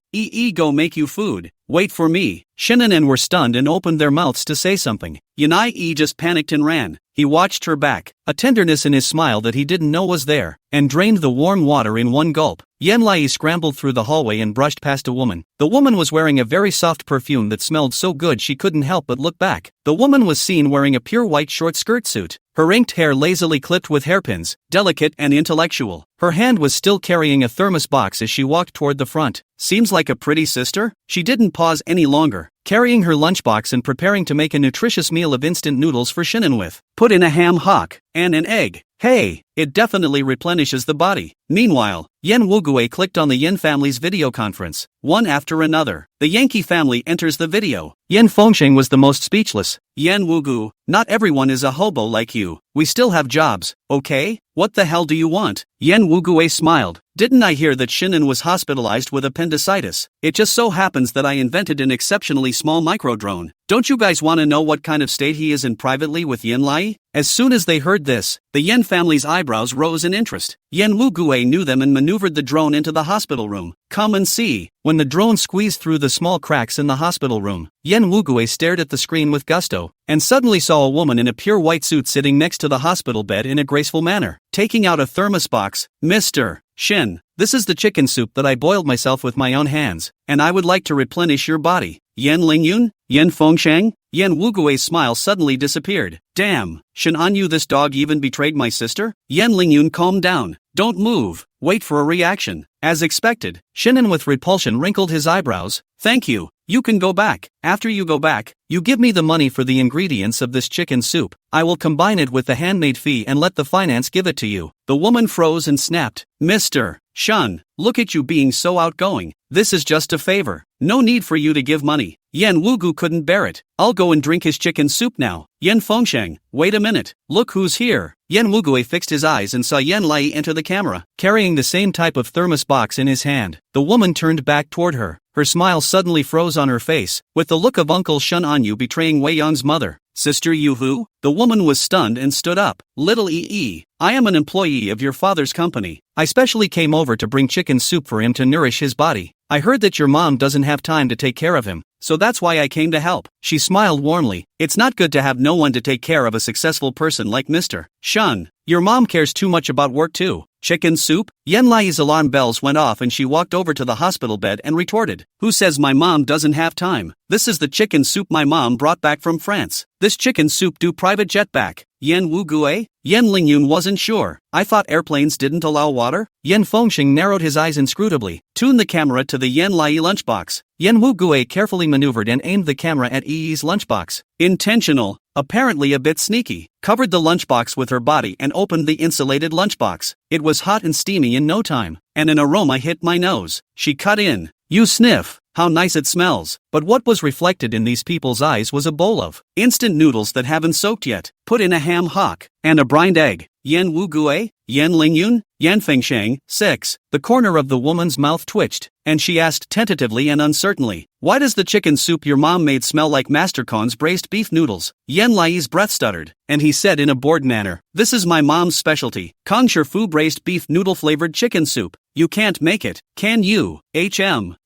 Go make you food. Wait for me. Shinan were stunned and opened their mouths to say something. Yanai just panicked and ran. He watched her back, a tenderness in his smile that he didn't know was there, and drained the warm water in one gulp. Yen Lai scrambled through the hallway and brushed past a woman. The woman was wearing a very soft perfume that smelled so good she couldn't help but look back. The woman was seen wearing a pure white short skirt suit, her inked hair lazily clipped with hairpins, delicate and intellectual. Her hand was still carrying a thermos box as she walked toward the front. Seems like a pretty sister? She didn't pause any longer, carrying her lunchbox and preparing to make a nutritious meal of instant noodles for Shinan with. Put in a ham hock and an egg. Hey, it definitely replenishes the body. Meanwhile, Yen Wugui clicked on the Yen family's video conference, one after another. The Yankee family enters the video. Yen Fengsheng was the most speechless. Yen Wugu, not everyone is a hobo like you. We still have jobs, okay? What the hell do you want? Yen Wugui smiled. Didn't I hear that Shinin was hospitalized with appendicitis? It just so happens that I invented an exceptionally small micro-drone. Don't you guys want to know what kind of state he is in privately with Yen Lai? As soon as they heard this, the Yen family's eyebrows rose in interest. Yen Wugui knew them and maneuvered the drone into the hospital room. Come and see. When the drone squeezed through the small cracks in the hospital room, Yen Wugui stared at the screen with gusto, and suddenly saw a woman in a pure white suit sitting next to the hospital bed in a graceful manner. Taking out a thermos box, Mr. Shin, this is the chicken soup that I boiled myself with my own hands, and I would like to replenish your body. Yen Lingyun? Yen Fengsheng? Yen Wugui's smile suddenly disappeared. Damn, Shin Anyu, this dog even betrayed my sister? Yen Lingyun calmed down. Don't move, wait for a reaction. As expected, Shinin with repulsion wrinkled his eyebrows. Thank you, you can go back. After you go back, you give me the money for the ingredients of this chicken soup. I will combine it with the handmade fee and let the finance give it to you. The woman froze and snapped. Mr. Shun, look at you being so outgoing. This is just a favor. No need for you to give money. Yen Wugu couldn't bear it. I'll go and drink his chicken soup now. Yen Fengsheng, wait a minute. Look who's here. Yen Wugui fixed his eyes and saw Yen Lai enter the camera, carrying the same type of thermos box in his hand. The woman turned back toward her. Her smile suddenly froze on her face, with the look of Uncle Shun Anyu betraying Wei Yang's mother. Sister Yu Hu? The woman was stunned and stood up. Little Ee, I am an employee of your father's company. I specially came over to bring chicken soup for him to nourish his body. I heard that your mom doesn't have time to take care of him, so that's why I came to help. She smiled warmly. It's not good to have no one to take care of a successful person like Mr. Shun. Your mom cares too much about work too. Chicken soup? Yen Lai's alarm bells went off and she walked over to the hospital bed and retorted. Who says my mom doesn't have time? This is the chicken soup my mom brought back from France. This chicken soup do private jet back. Yen Wugue? Yen Lingyun wasn't sure. I thought airplanes didn't allow water? Yen Fengsheng narrowed his eyes inscrutably, tuned the camera to the Yen Lai lunchbox. Yen Wugue carefully maneuvered and aimed the camera at Yi's lunchbox. Intentional, apparently a bit sneaky, covered the lunchbox with her body and opened the insulated lunchbox. It was hot and steamy in no time, and an aroma hit my nose. She cut in. You sniff. How nice it smells. But what was reflected in these people's eyes was a bowl of instant noodles that haven't soaked yet, put in a ham hock, and a brined egg. Yen Wugue? Yen Lingyun? Yen Fengsheng? 6. The corner of the woman's mouth twitched, and she asked tentatively and uncertainly, why does the chicken soup your mom made smell like Master Khan's braised beef noodles? Yen Lai's breath stuttered, and he said in a bored manner, this is my mom's specialty, Kang Fu braised beef noodle flavored chicken soup. You can't make it, can you?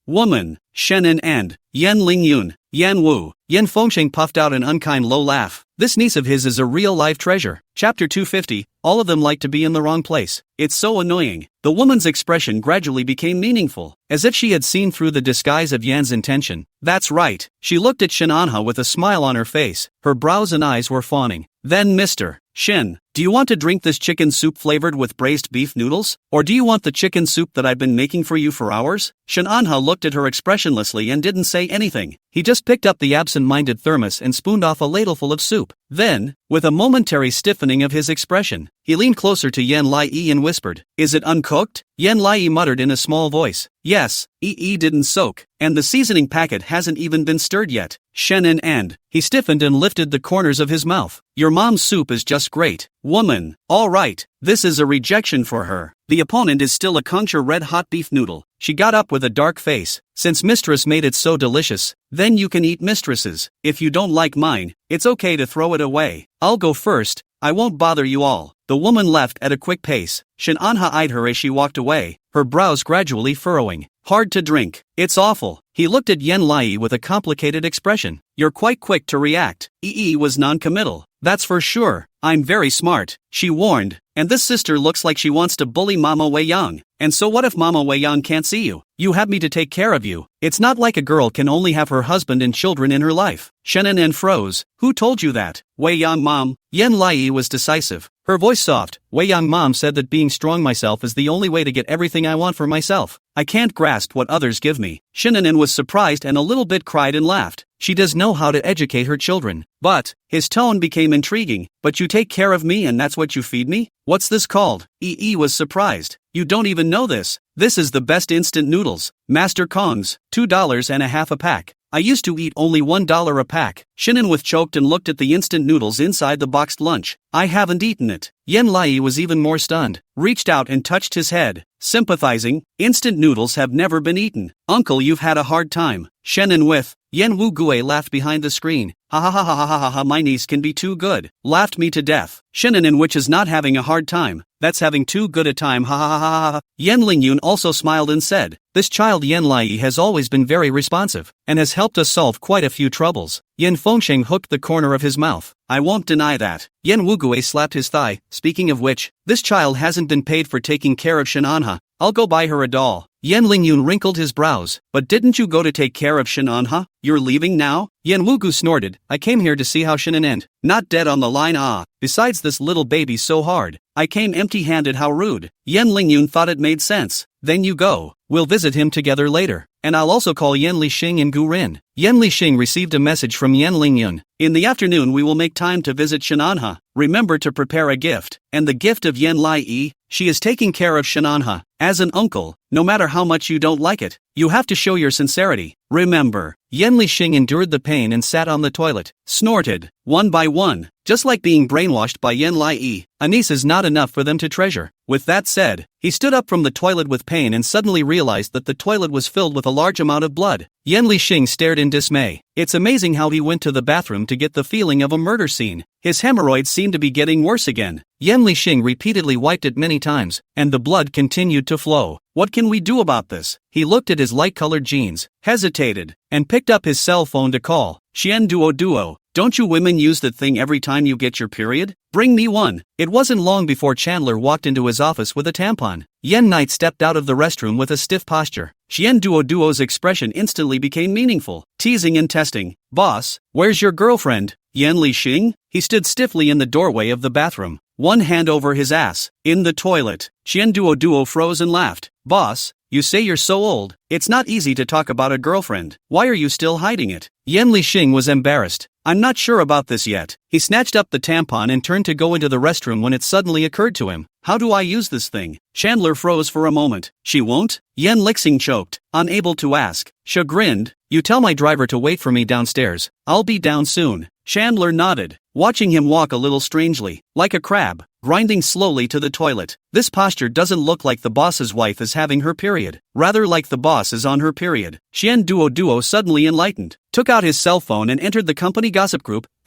Woman, Shenin and Yen Lingyun, Yan Wu. Yen Fengsheng puffed out an unkind low laugh. This niece of his is a real-life treasure. Chapter 250, all of them like to be in the wrong place. It's so annoying. The woman's expression gradually became meaningful, as if she had seen through the disguise of Yan's intention. That's right. She looked at Shinanha with a smile on her face. Her brows and eyes were fawning. Then Mr. Shin, do you want to drink this chicken soup flavored with braised beef noodles? Or do you want the chicken soup that I've been making for you for hours? Shinanha looked at her expressionlessly and didn't say anything. He just picked up the absent-minded thermos and spooned off a ladleful of soup. Then, with a momentary stiffening of his expression, he leaned closer to Yen Lai and whispered, is it uncooked? Yen Lai muttered in a small voice, yes, didn't soak, and the seasoning packet hasn't even been stirred yet. Shenin and, he stiffened and lifted the corners of his mouth. Your mom's soup is just great. Woman, all right, this is a rejection for her. The opponent is still a Kangshir red-hot beef noodle. She got up with a dark face. Since mistress made it so delicious, then you can eat mistresses. If you don't like mine, it's okay to throw it away. I'll go first. I won't bother you all. The woman left at a quick pace. Shinanha eyed her as she walked away, her brows gradually furrowing. Hard to drink. It's awful. He looked at Yen Lai with a complicated expression. You're quite quick to react. Was non-committal. That's for sure. I'm very smart, she warned. And this sister looks like she wants to bully Mama Wei Yang. And so what if Mama Wei Yang can't see you? You have me to take care of you. It's not like a girl can only have her husband and children in her life. Shannon froze. Who told you that? Wei Yang Mom. Yan Lai was decisive. Her voice soft. Wei Yang Mom said that being strong myself is the only way to get everything I want for myself. I can't grasp what others give me. Shannon was surprised and a little bit cried and laughed. She does know how to educate her children. But, his tone became intriguing. But you take care of me and that's what you feed me? What's this called? EE was surprised. You don't even know this. This is the best instant noodles. Master Kong's, $2.50 a pack. I used to eat only $1 a pack. Shannon was choked and looked at the instant noodles inside the boxed lunch. I haven't eaten it. Yan Lai was even more stunned, reached out and touched his head, sympathizing. Instant noodles have never been eaten. Uncle, you've had a hard time. Shannon with. Yan Wu Gue laughed behind the screen. Ha ha ha ha ha ha ha, my niece can be too good. Laughed me to death. Shannon which is not having a hard time. That's having too good a time, ha ha ha ha ha. Yan Lingyun also smiled and said, this child Yan Lai has always been very responsive, and has helped us solve quite a few troubles. Yan Fengsheng hooked the corner of his mouth. I won't deny that. Yan Wugue slapped his thigh. Speaking of which, this child hasn't been paid for taking care of Shananha. I'll go buy her a doll. Yan Lingyun wrinkled his brows. But didn't you go to take care of Shananha? You're leaving now? Yan Wugu snorted. I came here to see how Shannon end. Not dead on the line, ah. Besides, this little baby's so hard. I came empty-handed, how rude. Yan Lingyun thought it made sense. Then you go. We'll visit him together later. And I'll also call Yan Lixing and Gu Rin. Yan Lixing received a message from Yan Lingyun. In the afternoon we will make time to visit Shananha. Remember to prepare a gift. And the gift of Yan Lai. She is taking care of Shananha. As an uncle, no matter how much you don't like it, you have to show your sincerity. Remember. Yan Lixing endured the pain and sat on the toilet, snorted, one by one, just like being brainwashed by Yan Lai. A niece is not enough for them to treasure. With that said, he stood up from the toilet with pain and suddenly realized that the toilet was filled with a large amount of blood. Yan Lixing stared in dismay. It's amazing how he went to the bathroom to get the feeling of a murder scene. His hemorrhoids seemed to be getting worse again. Yan Lixing repeatedly wiped it many times, and the blood continued to flow. What can we do about this? He looked at his light-colored jeans, hesitated, and picked up his cell phone to call. Xian Duo. Don't you women use that thing every time you get your period? Bring me one. It wasn't long before Chandler walked into his office with a tampon. Yan Knight stepped out of the restroom with a stiff posture. Xian Duo's expression instantly became meaningful, teasing and testing. Boss, where's your girlfriend? Yan Lixing? He stood stiffly in the doorway of the bathroom, one hand over his ass, in the toilet. Xian Duo froze and laughed. Boss, you say you're so old, it's not easy to talk about a girlfriend. Why are you still hiding it? Yan Lixing was embarrassed. I'm not sure about this yet. He snatched up the tampon and turned to go into the restroom when it suddenly occurred to him. How do I use this thing? Chandler froze for a moment. She won't? Yan Lixing choked, unable to ask. Chagrined, you tell my driver to wait for me downstairs. I'll be down soon. Chandler nodded, watching him walk a little strangely, like a crab, grinding slowly to the toilet. This posture doesn't look like the boss's wife is having her period, rather like the boss is on her period. Xian Duo suddenly enlightened, took out his cell phone and entered the company gossip group, *******.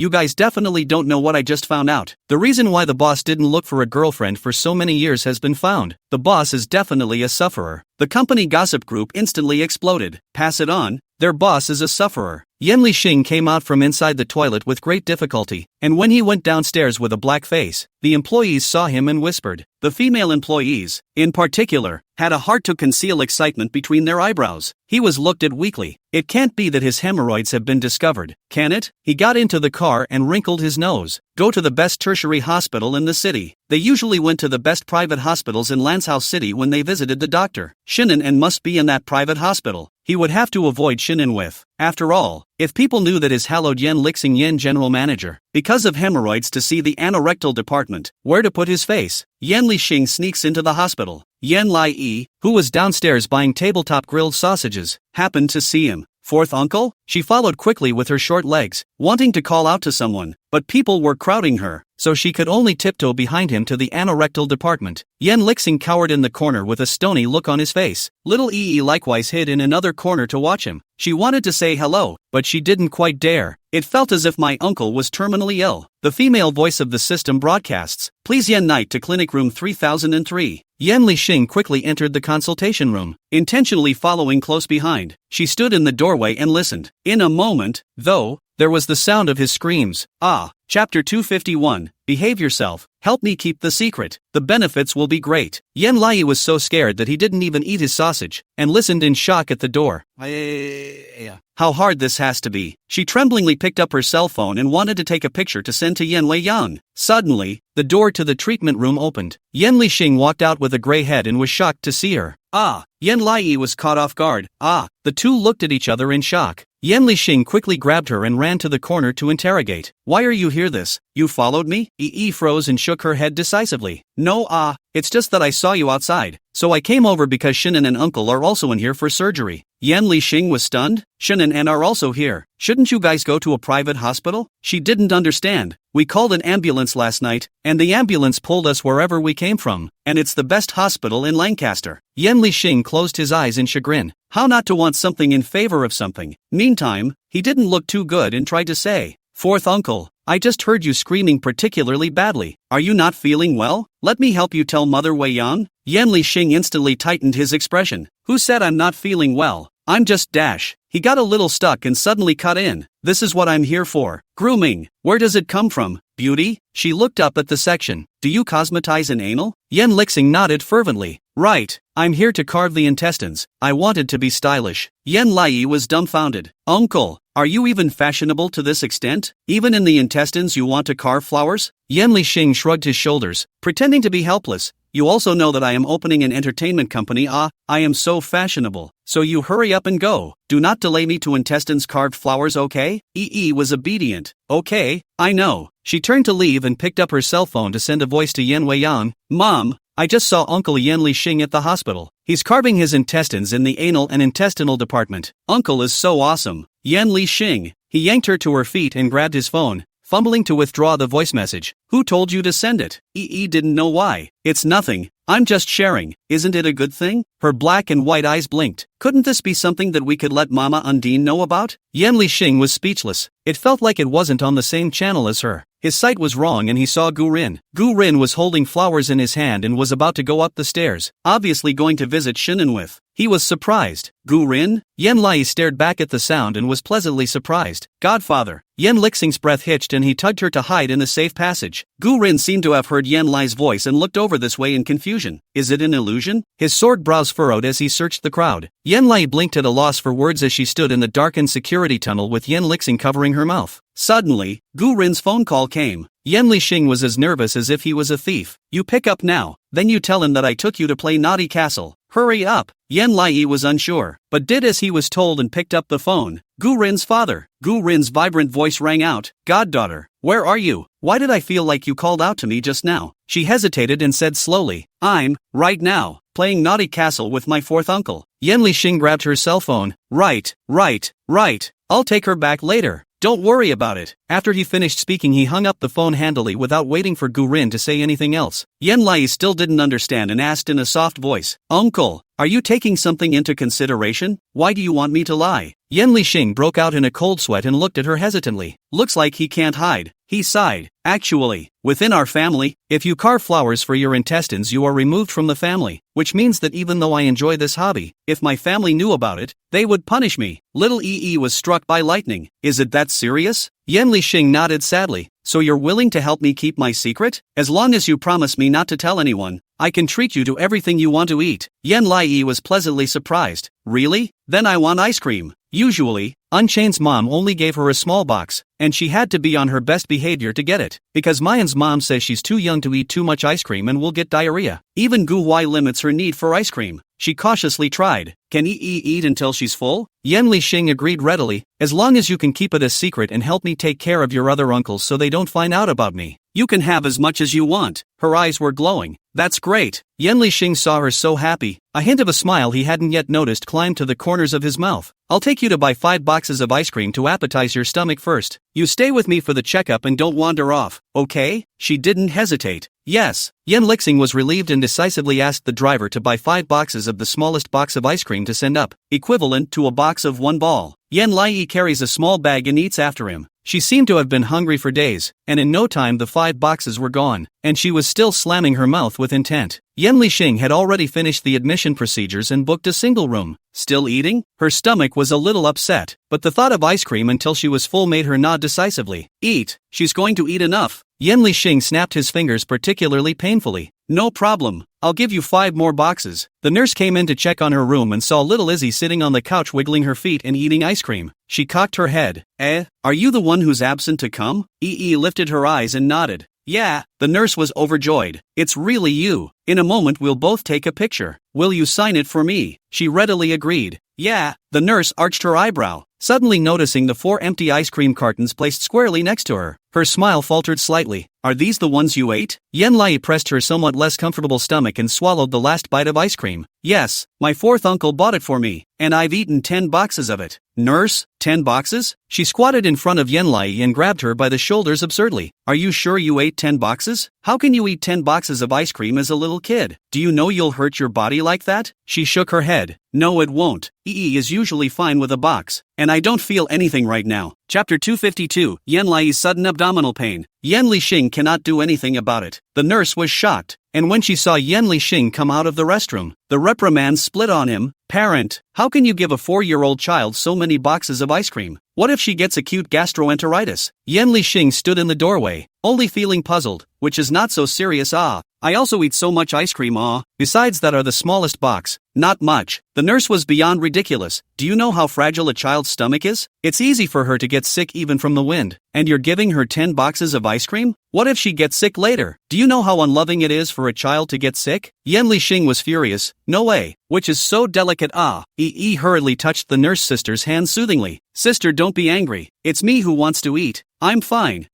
You guys definitely don't know what I just found out. The reason why the boss didn't look for a girlfriend for so many years has been found. The boss is definitely a sufferer. The company gossip group instantly exploded. Pass it on. Their boss is a sufferer. Yan Lixing came out from inside the toilet with great difficulty, and when he went downstairs with a black face, the employees saw him and whispered. The female employees, in particular, had a hard to conceal excitement between their eyebrows. He was looked at weakly. It can't be that his hemorrhoids have been discovered, can it? He got into the car and wrinkled his nose. Go to the best tertiary hospital in the city. They usually went to the best private hospitals in Lansao City when they visited the doctor. Shannon and must be in that private hospital. He would have to avoid Shannon with. After all, if people knew that his hallowed Yan Lixing Yen general manager, because of hemorrhoids to see the anorectal department, where to put his face, Yan Lixing sneaks into the hospital. Yan Lai, who was downstairs buying tabletop grilled sausages, happened to see him. Fourth uncle? She followed quickly with her short legs, wanting to call out to someone, but people were crowding her, so she could only tiptoe behind him to the anorectal department. Yan Lixing cowered in the corner with a stony look on his face. Little Yi likewise hid in another corner to watch him. She wanted to say hello, but she didn't quite dare. It felt as if my uncle was terminally ill. The female voice of the system broadcasts, please Yan Knight to clinic room 3003. Yan Lixing quickly entered the consultation room, intentionally following close behind. She stood in the doorway and listened. In a moment, though, there was the sound of his screams. Chapter 251, behave yourself, help me keep the secret. The benefits will be great. Yan Lai was so scared that he didn't even eat his sausage, and listened in shock at the door. How hard this has to be. She tremblingly picked up her cell phone and wanted to take a picture to send to Yan Yang. Suddenly, the door to the treatment room opened. Yan Lixing walked out with a gray head and was shocked to see her. Yan Lai was caught off guard. The two looked at each other in shock. Yan Lixing quickly grabbed her and ran to the corner to interrogate. Why are you here this? You followed me? Yi froze and shook her head decisively. No, it's just that I saw you outside. So I came over because Shinan and uncle are also in here for surgery. Yan Lixing was stunned. Shinan and are also here. Shouldn't you guys go to a private hospital? She didn't understand. We called an ambulance last night, and the ambulance pulled us wherever we came from, and it's the best hospital in Lancaster. Yan Lixing closed his eyes in chagrin. How not to want something in favor of something. Meantime, he didn't look too good and tried to say, Fourth uncle, I just heard you screaming particularly badly. Are you not feeling well? Let me help you tell Mother Wei Yang. Yan Lixing instantly tightened his expression. Who said I'm not feeling well? I'm just dash. He got a little stuck and suddenly cut in. This is what I'm here for. Grooming. Where does it come from? Beauty? She looked up at the section. Do you cosmetize an anal? Yan Lixing nodded fervently. Right. I'm here to carve the intestines. I wanted to be stylish. Yan Lai was dumbfounded. Uncle, are you even fashionable to this extent? Even in the intestines you want to carve flowers? Yan Lixing shrugged his shoulders, pretending to be helpless. You also know that I am opening an entertainment company. I am so fashionable. So you hurry up and go. Do not delay me to intestines carved flowers, okay? Yi was obedient. Okay, I know. She turned to leave and picked up her cell phone to send a voice to Yan Weiyan. Mom, I just saw Uncle Yan Lixing at the hospital. He's carving his intestines in the anal and intestinal department. Uncle is so awesome. Yan Lixing. He yanked her to her feet and grabbed his phone, fumbling to withdraw the voice message. Who told you to send it? Yi didn't know why. It's nothing. I'm just sharing. Isn't it a good thing? Her black and white eyes blinked. Couldn't this be something that we could let Mama Undine know about? Yan Lixing was speechless. It felt like it wasn't on the same channel as her. His sight was wrong and he saw Gu Rin. Gu Rin was holding flowers in his hand and was about to go up the stairs, obviously going to visit Shinan with. He was surprised. Gu Rin? Yan Lai stared back at the sound and was pleasantly surprised. Godfather. Yan Lixing's breath hitched and he tugged her to hide in the safe passage. Gu Rin seemed to have heard Yan Lai's voice and looked over this way in confusion. Is it an illusion? His sword brows furrowed as he searched the crowd. Yan Lai blinked at a loss for words as she stood in the darkened security tunnel with Yan Lixing covering her mouth. Suddenly, Gu Rin's phone call came. Yan Lixing was as nervous as if he was a thief. You pick up now, then you tell him that I took you to play Naughty Castle. Hurry up. Yan Lai was unsure, but did as he was told and picked up the phone. Gu Rin's father. Gu Rin's vibrant voice rang out. Goddaughter, where are you? Why did I feel like you called out to me just now? She hesitated and said slowly, I'm, right now, playing Naughty Castle with my fourth uncle. Yan Lixing grabbed her cell phone. Right. I'll take her back later. Don't worry about it. After he finished speaking he hung up the phone handily without waiting for Gu Rin to say anything else. Yan Lai still didn't understand and asked in a soft voice, Uncle, are you taking something into consideration? Why do you want me to lie? Yan Lixing broke out in a cold sweat and looked at her hesitantly. Looks like he can't hide. He sighed. Actually, within our family, if you carve flowers for your intestines you are removed from the family, which means that even though I enjoy this hobby, if my family knew about it, they would punish me. Little Yi was struck by lightning. Is it that serious? Yan Lixing nodded sadly. So you're willing to help me keep my secret? As long as you promise me not to tell anyone, I can treat you to everything you want to eat. Yan Lai was pleasantly surprised. Really? Then I want ice cream. Usually, Unchained's mom only gave her a small box, and she had to be on her best behavior to get it, because Mayan's mom says she's too young to eat too much ice cream and will get diarrhea. Even Gu Wai limits her need for ice cream. She cautiously tried. Can Yi eat until she's full? Yan Lixing agreed readily. As long as you can keep it a secret and help me take care of your other uncles so they don't find out about me, you can have as much as you want. Her eyes were glowing. That's great. Yan Lixing saw her so happy. A hint of a smile he hadn't yet noticed climbed to the corners of his mouth. I'll take you to buy 5 boxes of ice cream to appetize your stomach first. You stay with me for the checkup and don't wander off, okay? She didn't hesitate. Yes. Yan Lixing was relieved and decisively asked the driver to buy 5 boxes of the smallest box of ice cream to send up, equivalent to a box of 1 ball. Yan Lai carries a small bag and eats after him. She seemed to have been hungry for days, and in no time the 5 boxes were gone, and she was still slamming her mouth with intent. Yan Lixing had already finished the admission procedures and booked a single room. Still eating? Her stomach was a little upset, but the thought of ice cream until she was full made her nod decisively. Eat. She's going to eat enough. Yan Lixing snapped his fingers particularly painfully. No problem, I'll give you 5 more boxes. The nurse came in to check on her room and saw little Izzy sitting on the couch wiggling her feet and eating ice cream. She cocked her head. Are you the one who's absent to come? Lifted her eyes and nodded. Yeah, the nurse was overjoyed. It's really you. In a moment we'll both take a picture. Will you sign it for me? She readily agreed. Yeah, the nurse arched her eyebrow, suddenly noticing the 4 empty ice cream cartons placed squarely next to her. Her smile faltered slightly. Are these the ones you ate? Yan Lai pressed her somewhat less comfortable stomach and swallowed the last bite of ice cream. Yes, my 4th uncle bought it for me, and I've eaten 10 boxes of it. Nurse, 10 boxes? She squatted in front of Yan Lai and grabbed her by the shoulders absurdly. Are you sure you ate 10 boxes? How can you eat 10 boxes of ice cream as a little kid? Do you know you'll hurt your body like that? She shook her head. No, it won't. Is usually fine with a box, and I don't feel anything right now. Chapter 252, Yan Lai's sudden abdominal pain. Yan Lixing cannot do anything about it. The nurse was shocked, and when she saw Yan Lixing come out of the restroom, the reprimand split on him. Parent, how can you give a 4-year-old child so many boxes of ice cream? What if she gets acute gastroenteritis? Yan Lixing stood in the doorway, only feeling puzzled, which is not so serious. I also eat so much ice cream. Besides that are the smallest box. Not much. The nurse was beyond ridiculous. Do you know how fragile a child's stomach is? It's easy for her to get sick even from the wind. And you're giving her 10 boxes of ice cream? What if she gets sick later? Do you know how unloving it is for a child to get sick? Yan Lixing was furious. No way. Which is so delicate. Hurriedly touched the nurse sister's hand soothingly. Sister, don't be angry. It's me who wants to eat. I'm fine.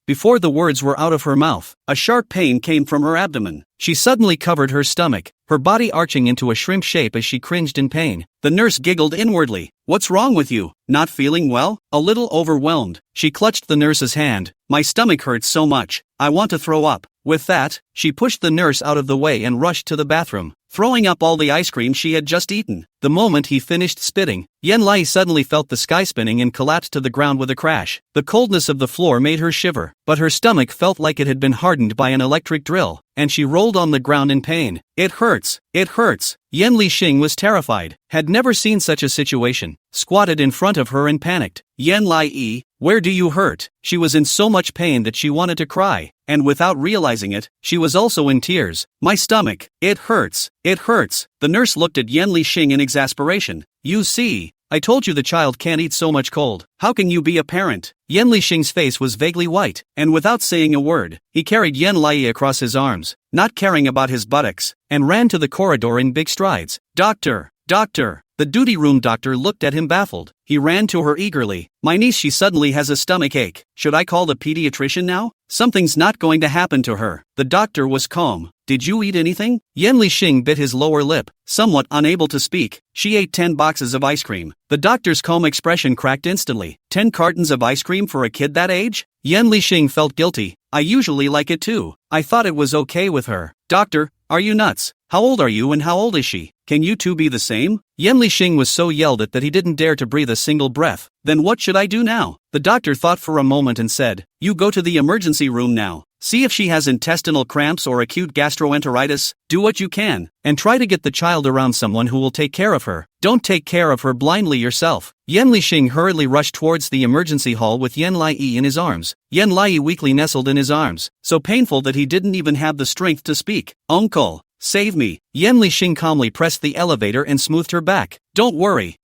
Before the words were out of her mouth, a sharp pain came from her abdomen. She suddenly covered her stomach, her body arching into a shrimp shape as she cringed in pain. The nurse giggled inwardly. What's wrong with you? Not feeling well? A little overwhelmed. She clutched the nurse's hand. My stomach hurts so much. I want to throw up. With that, she pushed the nurse out of the way and rushed to the bathroom, throwing up all the ice cream she had just eaten. The moment he finished spitting, Yan Lai suddenly felt the sky spinning and collapsed to the ground with a crash. The coldness of the floor made her shiver, but her stomach felt like it had been hardened by an electric drill, and she rolled on the ground in pain. It hurts. It hurts. Yan Lixing was terrified, had never seen such a situation, squatted in front of her and panicked. Yan Lai, where do you hurt? She was in so much pain that she wanted to cry, and without realizing it, she was also in tears. My stomach. It hurts. It hurts. The nurse looked at Yan Lixing in exasperation. You see, I told you the child can't eat so much cold. How can you be a parent? Yan Lixing's face was vaguely white, and without saying a word, he carried Yan Lai across his arms, not caring about his buttocks, and ran to the corridor in big strides. Doctor! Doctor! The duty room doctor looked at him baffled. He ran to her eagerly. My niece, she suddenly has a stomach ache. Should I call the pediatrician now? Something's not going to happen to her. The doctor was calm. Did you eat anything? Yan Lixing bit his lower lip, somewhat unable to speak. She ate 10 boxes of ice cream. The doctor's calm expression cracked instantly. 10 cartons of ice cream for a kid that age? Yan Lixing felt guilty. I usually like it too. I thought it was okay with her. Doctor, are you nuts? How old are you and how old is she? Can you two be the same? Yan Lixing was so yelled at that he didn't dare to breathe a single breath. Then what should I do now? The doctor thought for a moment and said, you go to the emergency room now. See if she has intestinal cramps or acute gastroenteritis. Do what you can, and try to get the child around someone who will take care of her. Don't take care of her blindly yourself. Yan Lixing hurriedly rushed towards the emergency hall with Yan Lai in his arms. Yan Lai weakly nestled in his arms, so painful that he didn't even have the strength to speak. Uncle, save me. Yan Lixing calmly pressed the elevator and smoothed her back. Don't worry.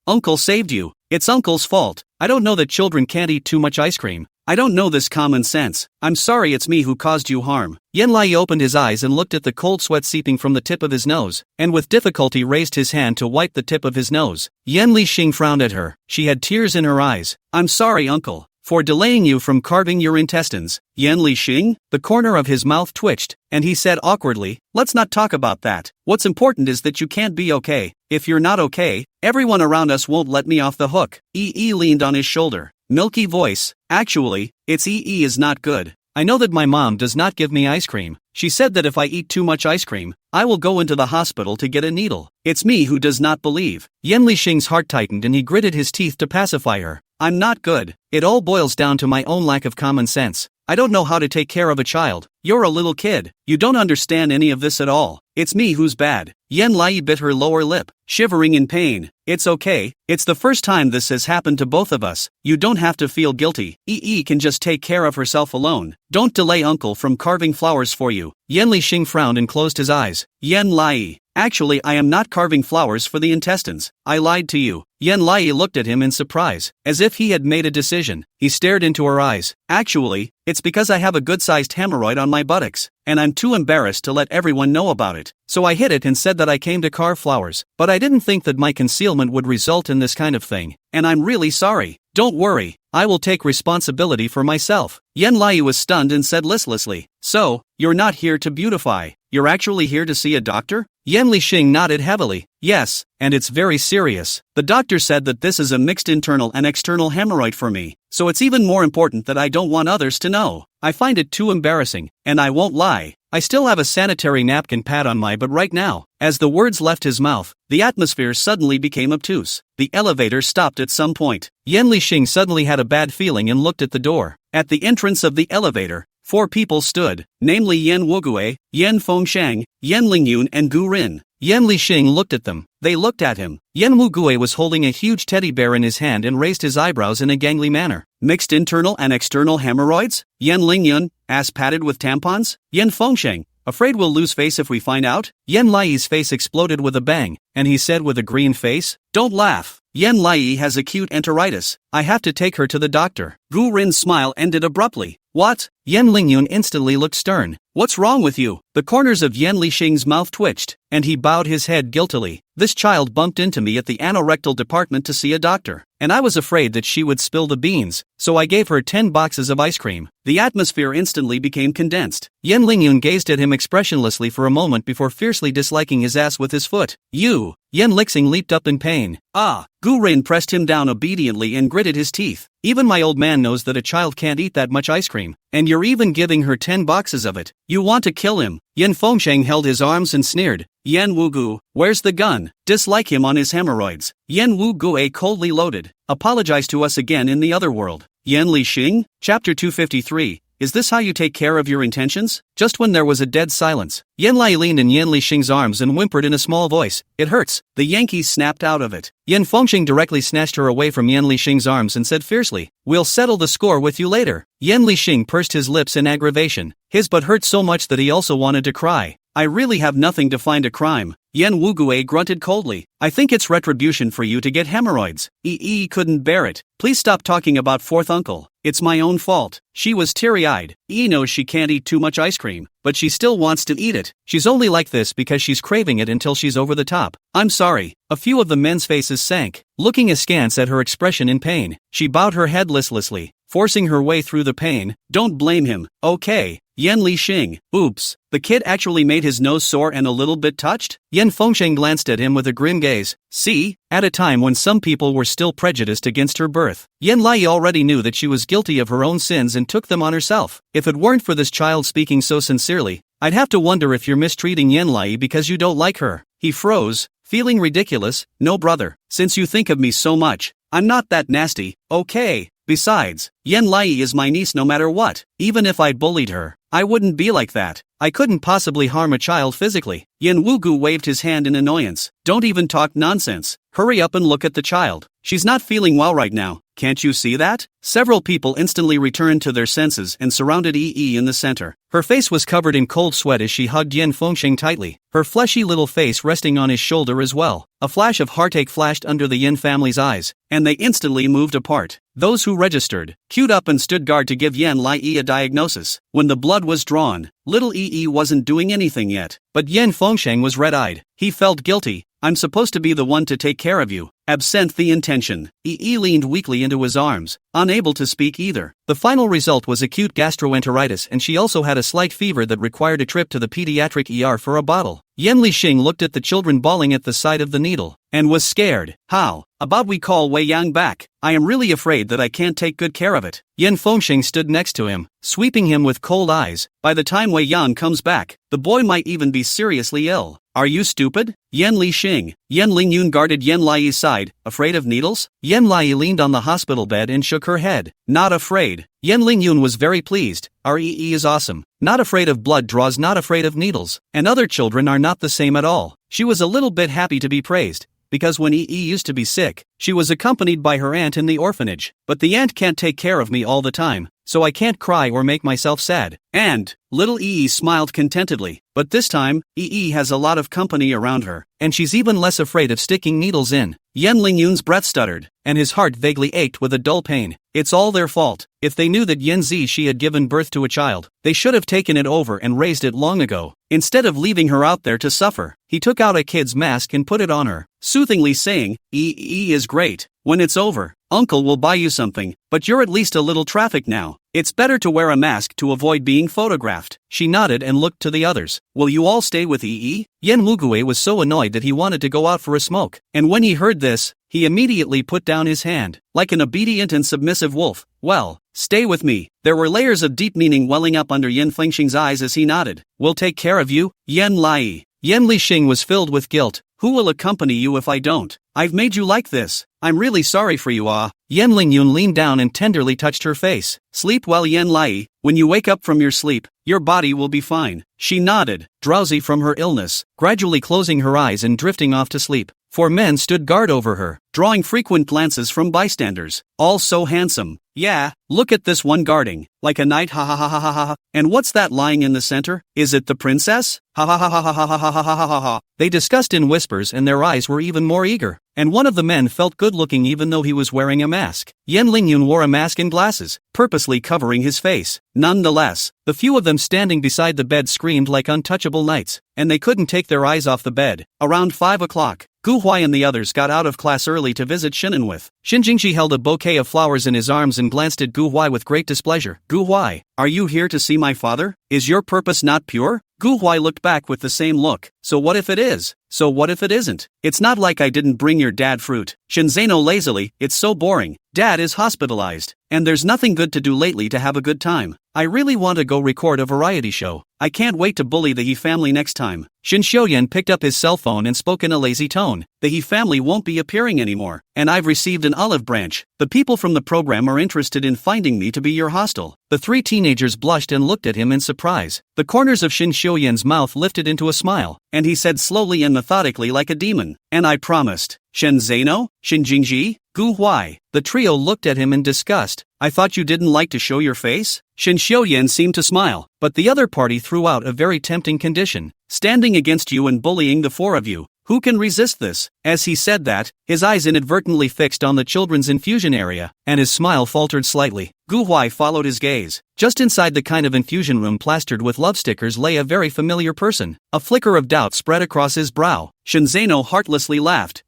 Uncle saved you. It's Uncle's fault. I don't know that children can't eat too much ice cream. I don't know this common sense. I'm sorry, it's me who caused you harm. Yan Lai opened his eyes and looked at the cold sweat seeping from the tip of his nose, and with difficulty raised his hand to wipe the tip of his nose. Yan Lixing frowned at her. She had tears in her eyes. I'm sorry, Uncle, for delaying you from carving your intestines. Yan Lixing? The corner of his mouth twitched, and he said awkwardly, let's not talk about that. What's important is that you can't be okay. If you're not okay, everyone around us won't let me off the hook. Leaned on his shoulder. Milky voice. Actually, it's is not good. I know that my mom does not give me ice cream. She said that if I eat too much ice cream, I will go into the hospital to get a needle. It's me who does not believe. Yan Lixing's heart tightened and he gritted his teeth to pacify her. I'm not good. It all boils down to my own lack of common sense. I don't know how to take care of a child. You're a little kid. You don't understand any of this at all. It's me who's bad. Yan Lai bit her lower lip, shivering in pain. It's okay. It's the first time this has happened to both of us. You don't have to feel guilty. Yi can just take care of herself alone. Don't delay uncle from carving flowers for you. Yan Lixing frowned and closed his eyes. Yan Lai. Actually, I am not carving flowers for the intestines. I lied to you. Yan Lai looked at him in surprise, as if he had made a decision. He stared into her eyes. Actually, it's because I have a good-sized hemorrhoid on my buttocks, and I'm too embarrassed to let everyone know about it. So I hid it and said that I came to carve flowers, but I didn't think that my concealment would result in this kind of thing, and I'm really sorry. Don't worry, I will take responsibility for myself. Yan Lai was stunned and said listlessly, so, you're not here to beautify, you're actually here to see a doctor? Yan Lixing nodded heavily. Yes, and it's very serious. The doctor said that this is a mixed internal and external hemorrhoid for me, so it's even more important that I don't want others to know. I find it too embarrassing, and I won't lie. I still have a sanitary napkin pad on my butt right now. As the words left his mouth, the atmosphere suddenly became obtuse. The elevator stopped at some point. Yan Lixing suddenly had a bad feeling and looked at the door. At the entrance of the elevator, 4 people stood, namely Yan Wugue, Yan Fengsheng, Yan Lingyun and Gu Rin. Yan Lixing looked at them. They looked at him. Yan Wugue was holding a huge teddy bear in his hand and raised his eyebrows in a gangly manner. Mixed internal and external hemorrhoids? Yan Lingyun, ass padded with tampons? Yan Fengsheng, afraid we'll lose face if we find out? Yan Lai's face exploded with a bang, and he said with a green face, don't laugh. Yan Lai has acute enteritis. I have to take her to the doctor. Gu Rin's smile ended abruptly. What? Yan Lingyun instantly looked stern. What's wrong with you? The corners of Yan Lixing's mouth twitched, and he bowed his head guiltily. This child bumped into me at the anorectal department to see a doctor, and I was afraid that she would spill the beans, so I gave her 10 boxes of ice cream. The atmosphere instantly became condensed. Yan Lingyun gazed at him expressionlessly for a moment before fiercely disliking his ass with his foot. You! Yan Lixing leaped up in pain. Ah! Gu Rin pressed him down obediently and gritted his teeth. Even my old man knows that a child can't eat that much ice cream, and you're even giving her 10 boxes of it. You want to kill him. Yan Fengsheng held his arms and sneered. Yan Wugu, where's the gun? Dislike him on his hemorrhoids. Yan Wugue coldly loaded. Apologize to us again in the other world. Yan Lixing? Chapter 253. Is this how you take care of your intentions? Just when there was a dead silence, Yan Lai leaned in Yan Lixing's arms and whimpered in a small voice, it hurts. The Yankees snapped out of it. Yan Fengsheng directly snatched her away from Yan Lixing's arms and said fiercely, we'll settle the score with you later. Yan Lixing pursed his lips in aggravation. His butt hurt so much that he also wanted to cry. I really have nothing to find a crime. Yan Wugue grunted coldly. I think it's retribution for you to get hemorrhoids. Yi couldn't bear it. Please stop talking about fourth uncle. It's my own fault. She was teary-eyed. Yi knows she can't eat too much ice cream, but she still wants to eat it. She's only like this because she's craving it until she's over the top. I'm sorry. A few of the men's faces sank, looking askance at her expression in pain. She bowed her head listlessly, forcing her way through the pain. Don't blame him, okay? Yan Lixing. Oops. The kid actually made his nose sore and a little bit touched? Yan Fengsheng glanced at him with a grim gaze. See? At a time when some people were still prejudiced against her birth, Yan Lai already knew that she was guilty of her own sins and took them on herself. If it weren't for this child speaking so sincerely, I'd have to wonder if you're mistreating Yan Lai because you don't like her. He froze, feeling ridiculous. No brother, since you think of me so much, I'm not that nasty, okay? Besides, Yan Lai is my niece no matter what. Even if I'd bullied her, I wouldn't be like that. I couldn't possibly harm a child physically. Yan Wugu waved his hand in annoyance. Don't even talk nonsense. Hurry up and look at the child. She's not feeling well right now. Can't you see that? Several people instantly returned to their senses and surrounded Yi in the center. Her face was covered in cold sweat as she hugged Yan Fengsheng tightly, her fleshy little face resting on his shoulder as well. A flash of heartache flashed under the Yin family's eyes, and they instantly moved apart. Those who registered, queued up and stood guard to give Yan Lai a diagnosis. When the blood was drawn, little Yi wasn't doing anything yet, but Yan Fengsheng was red-eyed. He felt guilty. I'm supposed to be the one to take care of you. Absent the intention. Yi leaned weakly into his arms, unable to speak either. The final result was acute gastroenteritis, and she also had a slight fever that required a trip to the pediatric ER for a bottle. Yan Lixing looked at the children bawling at the sight of the needle. and was scared. How about we call Wei Yang back? I am really afraid that I can't take good care of it. Yen Fengxing stood next to him, sweeping him with cold eyes. By the time Wei Yang comes back, the boy might even be seriously ill. Are you stupid? Yen Lixing. Yen Lingyun guarded Yen Lai's side. Afraid of needles? Yen Lai leaned on the hospital bed and shook her head. Not afraid. Yen Lingyun was very pleased. Ree is awesome. Not afraid of blood draws, not afraid of needles. And other children are not the same at all. She was a little bit happy to be praised, because when used to be sick, she was accompanied by her aunt in the orphanage. But the aunt can't take care of me all the time, so I can't cry or make myself sad. And little smiled contentedly. But this time, has a lot of company around her, and she's even less afraid of sticking needles in. Yen Lingyun's breath stuttered, and his heart vaguely ached with a dull pain. It's all their fault. If they knew that Yen Zi had given birth to a child, they should have taken it over and raised it long ago, instead of leaving her out there to suffer. He took out a kid's mask and put it on her, soothingly saying, is great. When it's over, Uncle will buy you something, but you're at least a little trafficked now. It's better to wear a mask to avoid being photographed. She nodded and looked to the others. Will you all stay with Yen Wugue was so annoyed that he wanted to go out for a smoke, and when he heard this, he immediately put down his hand, like an obedient and submissive wolf. Well, stay with me. There were layers of deep meaning welling up under Yen Fengxing's eyes as he nodded. We'll take care of you, Yen Lai. Yen Lixing was filled with guilt. Who will accompany you if I don't? I've made you like this. I'm really sorry for you, Yen Lingyun leaned down and tenderly touched her face. Sleep well, Yen Lai. When you wake up from your sleep, your body will be fine. She nodded, drowsy from her illness, gradually closing her eyes and drifting off to sleep. 4 men stood guard over her, drawing frequent glances from bystanders. All so handsome. Yeah, look at this one guarding, like a knight, ha ha ha ha ha ha. And what's that lying in the center? Is it the princess? Ha ha ha ha ha ha ha ha ha ha ha. They discussed in whispers and their eyes were even more eager. And one of the men felt good looking even though he was wearing a mask. Yen Lingyun wore a mask and glasses, purposely covering his face. Nonetheless, the few of them standing beside the bed screamed like untouchable knights, and they couldn't take their eyes off the bed. Around 5 o'clock, Gu Huai and the others got out of class early to visit Shinan with. Xin Jingji held a bouquet of flowers in his arms and glanced at Gu Huai with great displeasure. Gu Huai, are you here to see my father? Is your purpose not pure? Gu Huai looked back with the same look. So what if it is? So what if it isn't? It's not like I didn't bring your dad fruit. Shinzano lazily, it's so boring. Dad is hospitalized, and there's nothing good to do lately to have a good time. I really want to go record a variety show. I can't wait to bully the He family next time. Shin Xiuyan picked up his cell phone and spoke in a lazy tone. The He family won't be appearing anymore, and I've received an olive branch. The people from the program are interested in finding me to be your hostel. The 3 teenagers blushed and looked at him in surprise. The corners of Shin Xiuyan's mouth lifted into a smile, and he said slowly and methodically like a demon, and I promised. Shenzano? Shin Jingji? Gu Huai. The trio looked at him in disgust. I thought you didn't like to show your face? Shin Xiuyan seemed to smile, but the other party threw out a very tempting condition. Standing against you and bullying the 4 of you. Who can resist this? As he said that, his eyes inadvertently fixed on the children's infusion area, and his smile faltered slightly. Gu Huai followed his gaze. Just inside the kind of infusion room plastered with love stickers lay a very familiar person. A flicker of doubt spread across his brow. Shinzano heartlessly laughed.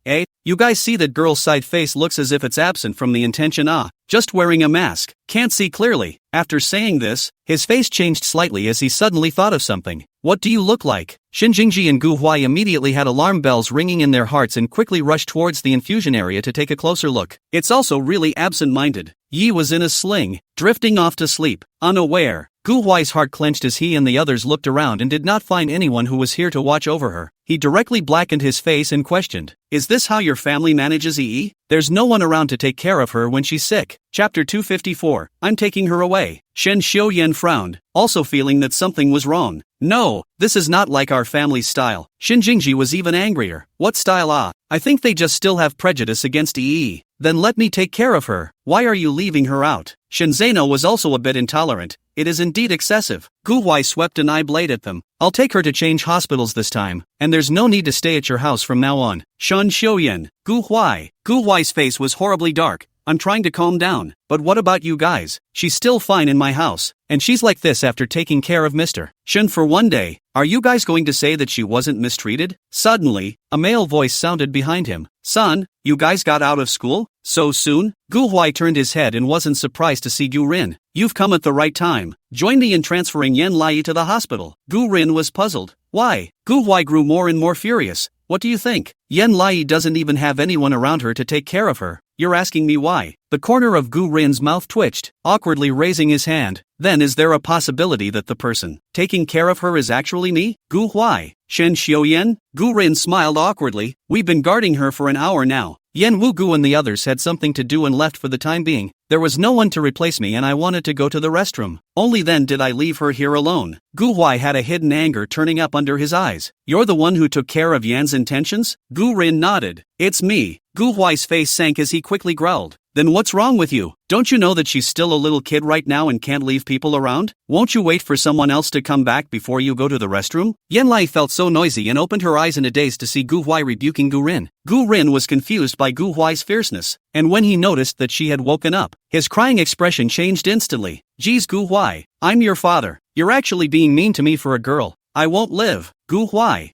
You guys see that girl's side face looks as if it's absent from the intention, just wearing a mask. Can't see clearly. After saying this, his face changed slightly as he suddenly thought of something. What do you look like? Shin Jingji and Gu Huai immediately had alarm bells ringing in their hearts and quickly rushed towards the infusion area to take a closer look. It's also really absent-minded. Yi was in a sling, drifting off to sleep, unaware. Gu Huai's heart clenched as he and the others looked around and did not find anyone who was here to watch over her. He directly blackened his face and questioned, is this how your family manages Yi? There's no one around to take care of her when she's sick. Chapter 254, I'm taking her away. Shen Xiuyan frowned, also feeling that something was wrong. No, this is not like our family's style. Shin Jingji was even angrier. What style? I think they just still have prejudice against Yi. Then let me take care of her. Why are you leaving her out? Shinzano was also a bit intolerant. It is indeed excessive. Gu Huai swept an eye blade at them. I'll take her to change hospitals this time, and there's no need to stay at your house from now on. Shan Xiuyan. Gu Huai. Gu Huai's face was horribly dark. I'm trying to calm down, but what about you guys? She's still fine in my house, and she's like this after taking care of Mr. Shen for one day. Are you guys going to say that she wasn't mistreated? Suddenly, a male voice sounded behind him. Son, you guys got out of school? So soon? Gu Huai turned his head and wasn't surprised to see Gu Rin. You've come at the right time. Join me in transferring Yen Lai to the hospital. Gu Rin was puzzled. Why? Gu Huai grew more and more furious. what do you think? Yen Lai doesn't even have anyone around her to take care of her. You're asking me why? The corner of Gu Rin's mouth twitched, awkwardly raising his hand. Then is there a possibility that the person taking care of her is actually me? Gu Huai? Shen Xiuyan? Gu Rin smiled awkwardly. We've been guarding her for an hour now. Yen Wugu and the others had something to do and left for the time being. There was no one to replace me and I wanted to go to the restroom. Only then did I leave her here alone. Gu Huai had a hidden anger turning up under his eyes. You're the one who took care of Yan's intentions? Gu Rin nodded. It's me. Gu Huai's face sank as he quickly growled. Then what's wrong with you? Don't you know that she's still a little kid right now and can't leave people around? Won't you wait for someone else to come back before you go to the restroom? Yen Lai felt so noisy and opened her eyes in a daze to see Gu Huai rebuking Gu Rin. Gu Rin was confused by Gu Huai's fierceness, and when he noticed that she had woken up, his crying expression changed instantly. Geez Gu Huai, I'm your father. You're actually being mean to me for a girl. I won't live. Gu Huai.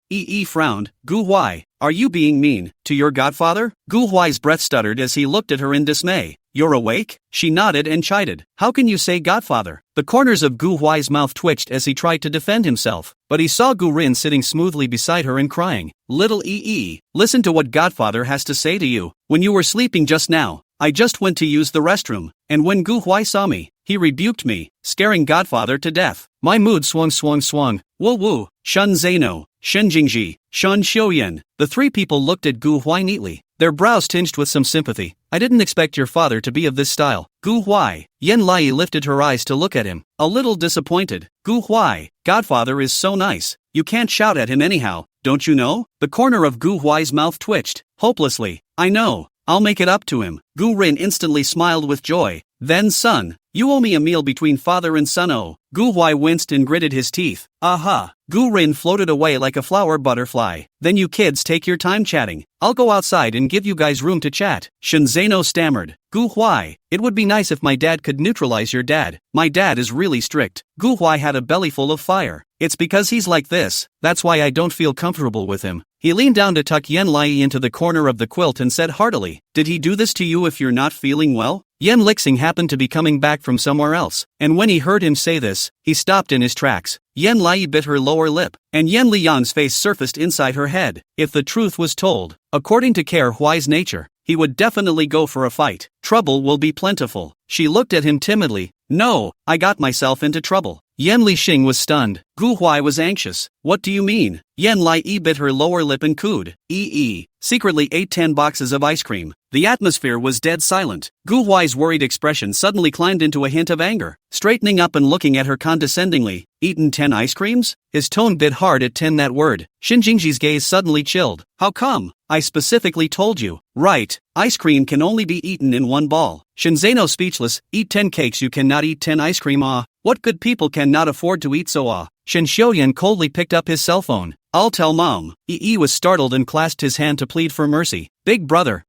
Frowned. Gu Huai, are you being mean to your godfather? Gu Huai's breath stuttered as he looked at her in dismay. You're awake? She nodded and chided. How can you say godfather? The corners of Gu Huai's mouth twitched as he tried to defend himself, but he saw Gu Rin sitting smoothly beside her and crying. Little listen to what godfather has to say to you. When you were sleeping just now, I just went to use the restroom, and when Gu Huai saw me, he rebuked me, scaring godfather to death. My mood swung. Wu Wu, Shun Zeno, Shen Jingji, Shan Xiuyan. The three people looked at Gu Huai neatly, their brows tinged with some sympathy. I didn't expect your father to be of this style. Gu Huai. Yen Lai lifted her eyes to look at him, a little disappointed. Gu Huai, godfather is so nice. You can't shout at him anyhow, don't you know? The corner of Gu Huai's mouth twitched, hopelessly. I know. I'll make it up to him. Gu Rin instantly smiled with joy. Then son, you owe me a meal between father and son. Oh. Gu Huai winced and gritted his teeth. Aha. Gu Rin floated away like a flower butterfly. Then you kids take your time chatting. I'll go outside and give you guys room to chat. Shen Zeno stammered. Gu Huai, it would be nice if my dad could neutralize your dad. My dad is really strict. Gu Huai had a belly full of fire. It's because he's like this, that's why I don't feel comfortable with him. He leaned down to tuck Yen Lai into the corner of the quilt and said heartily, Did he do this to you if you're not feeling well? Yen Lixing happened to be coming back from somewhere else, and when he heard him say this, he stopped in his tracks. Yen Lai bit her lower lip, and Yen Liang's face surfaced inside her head. If the truth was told, according to Care Huai's nature, he would definitely go for a fight. Trouble will be plentiful. She looked at him timidly. No, I got myself into trouble. Yen Lixing was stunned. Gu Huai was anxious. What do you mean? Yen Lai bit her lower lip and cooed. Secretly ate 10 boxes of ice cream. The atmosphere was dead silent. Gu Huai's worried expression suddenly climbed into a hint of anger. Straightening up and looking at her condescendingly. Eaten 10 ice creams? His tone bit hard at 10 that word. Shin Jingji's gaze suddenly chilled. How come? I specifically told you. Right, ice cream can only be eaten in one ball. Shin Zeno speechless. Eat 10 cakes, you cannot eat 10 ice cream. What good people cannot afford to eat so? Shen Xiuyan coldly picked up his cell phone. I'll tell mom. Was startled and clasped his hand to plead for mercy. Big brother,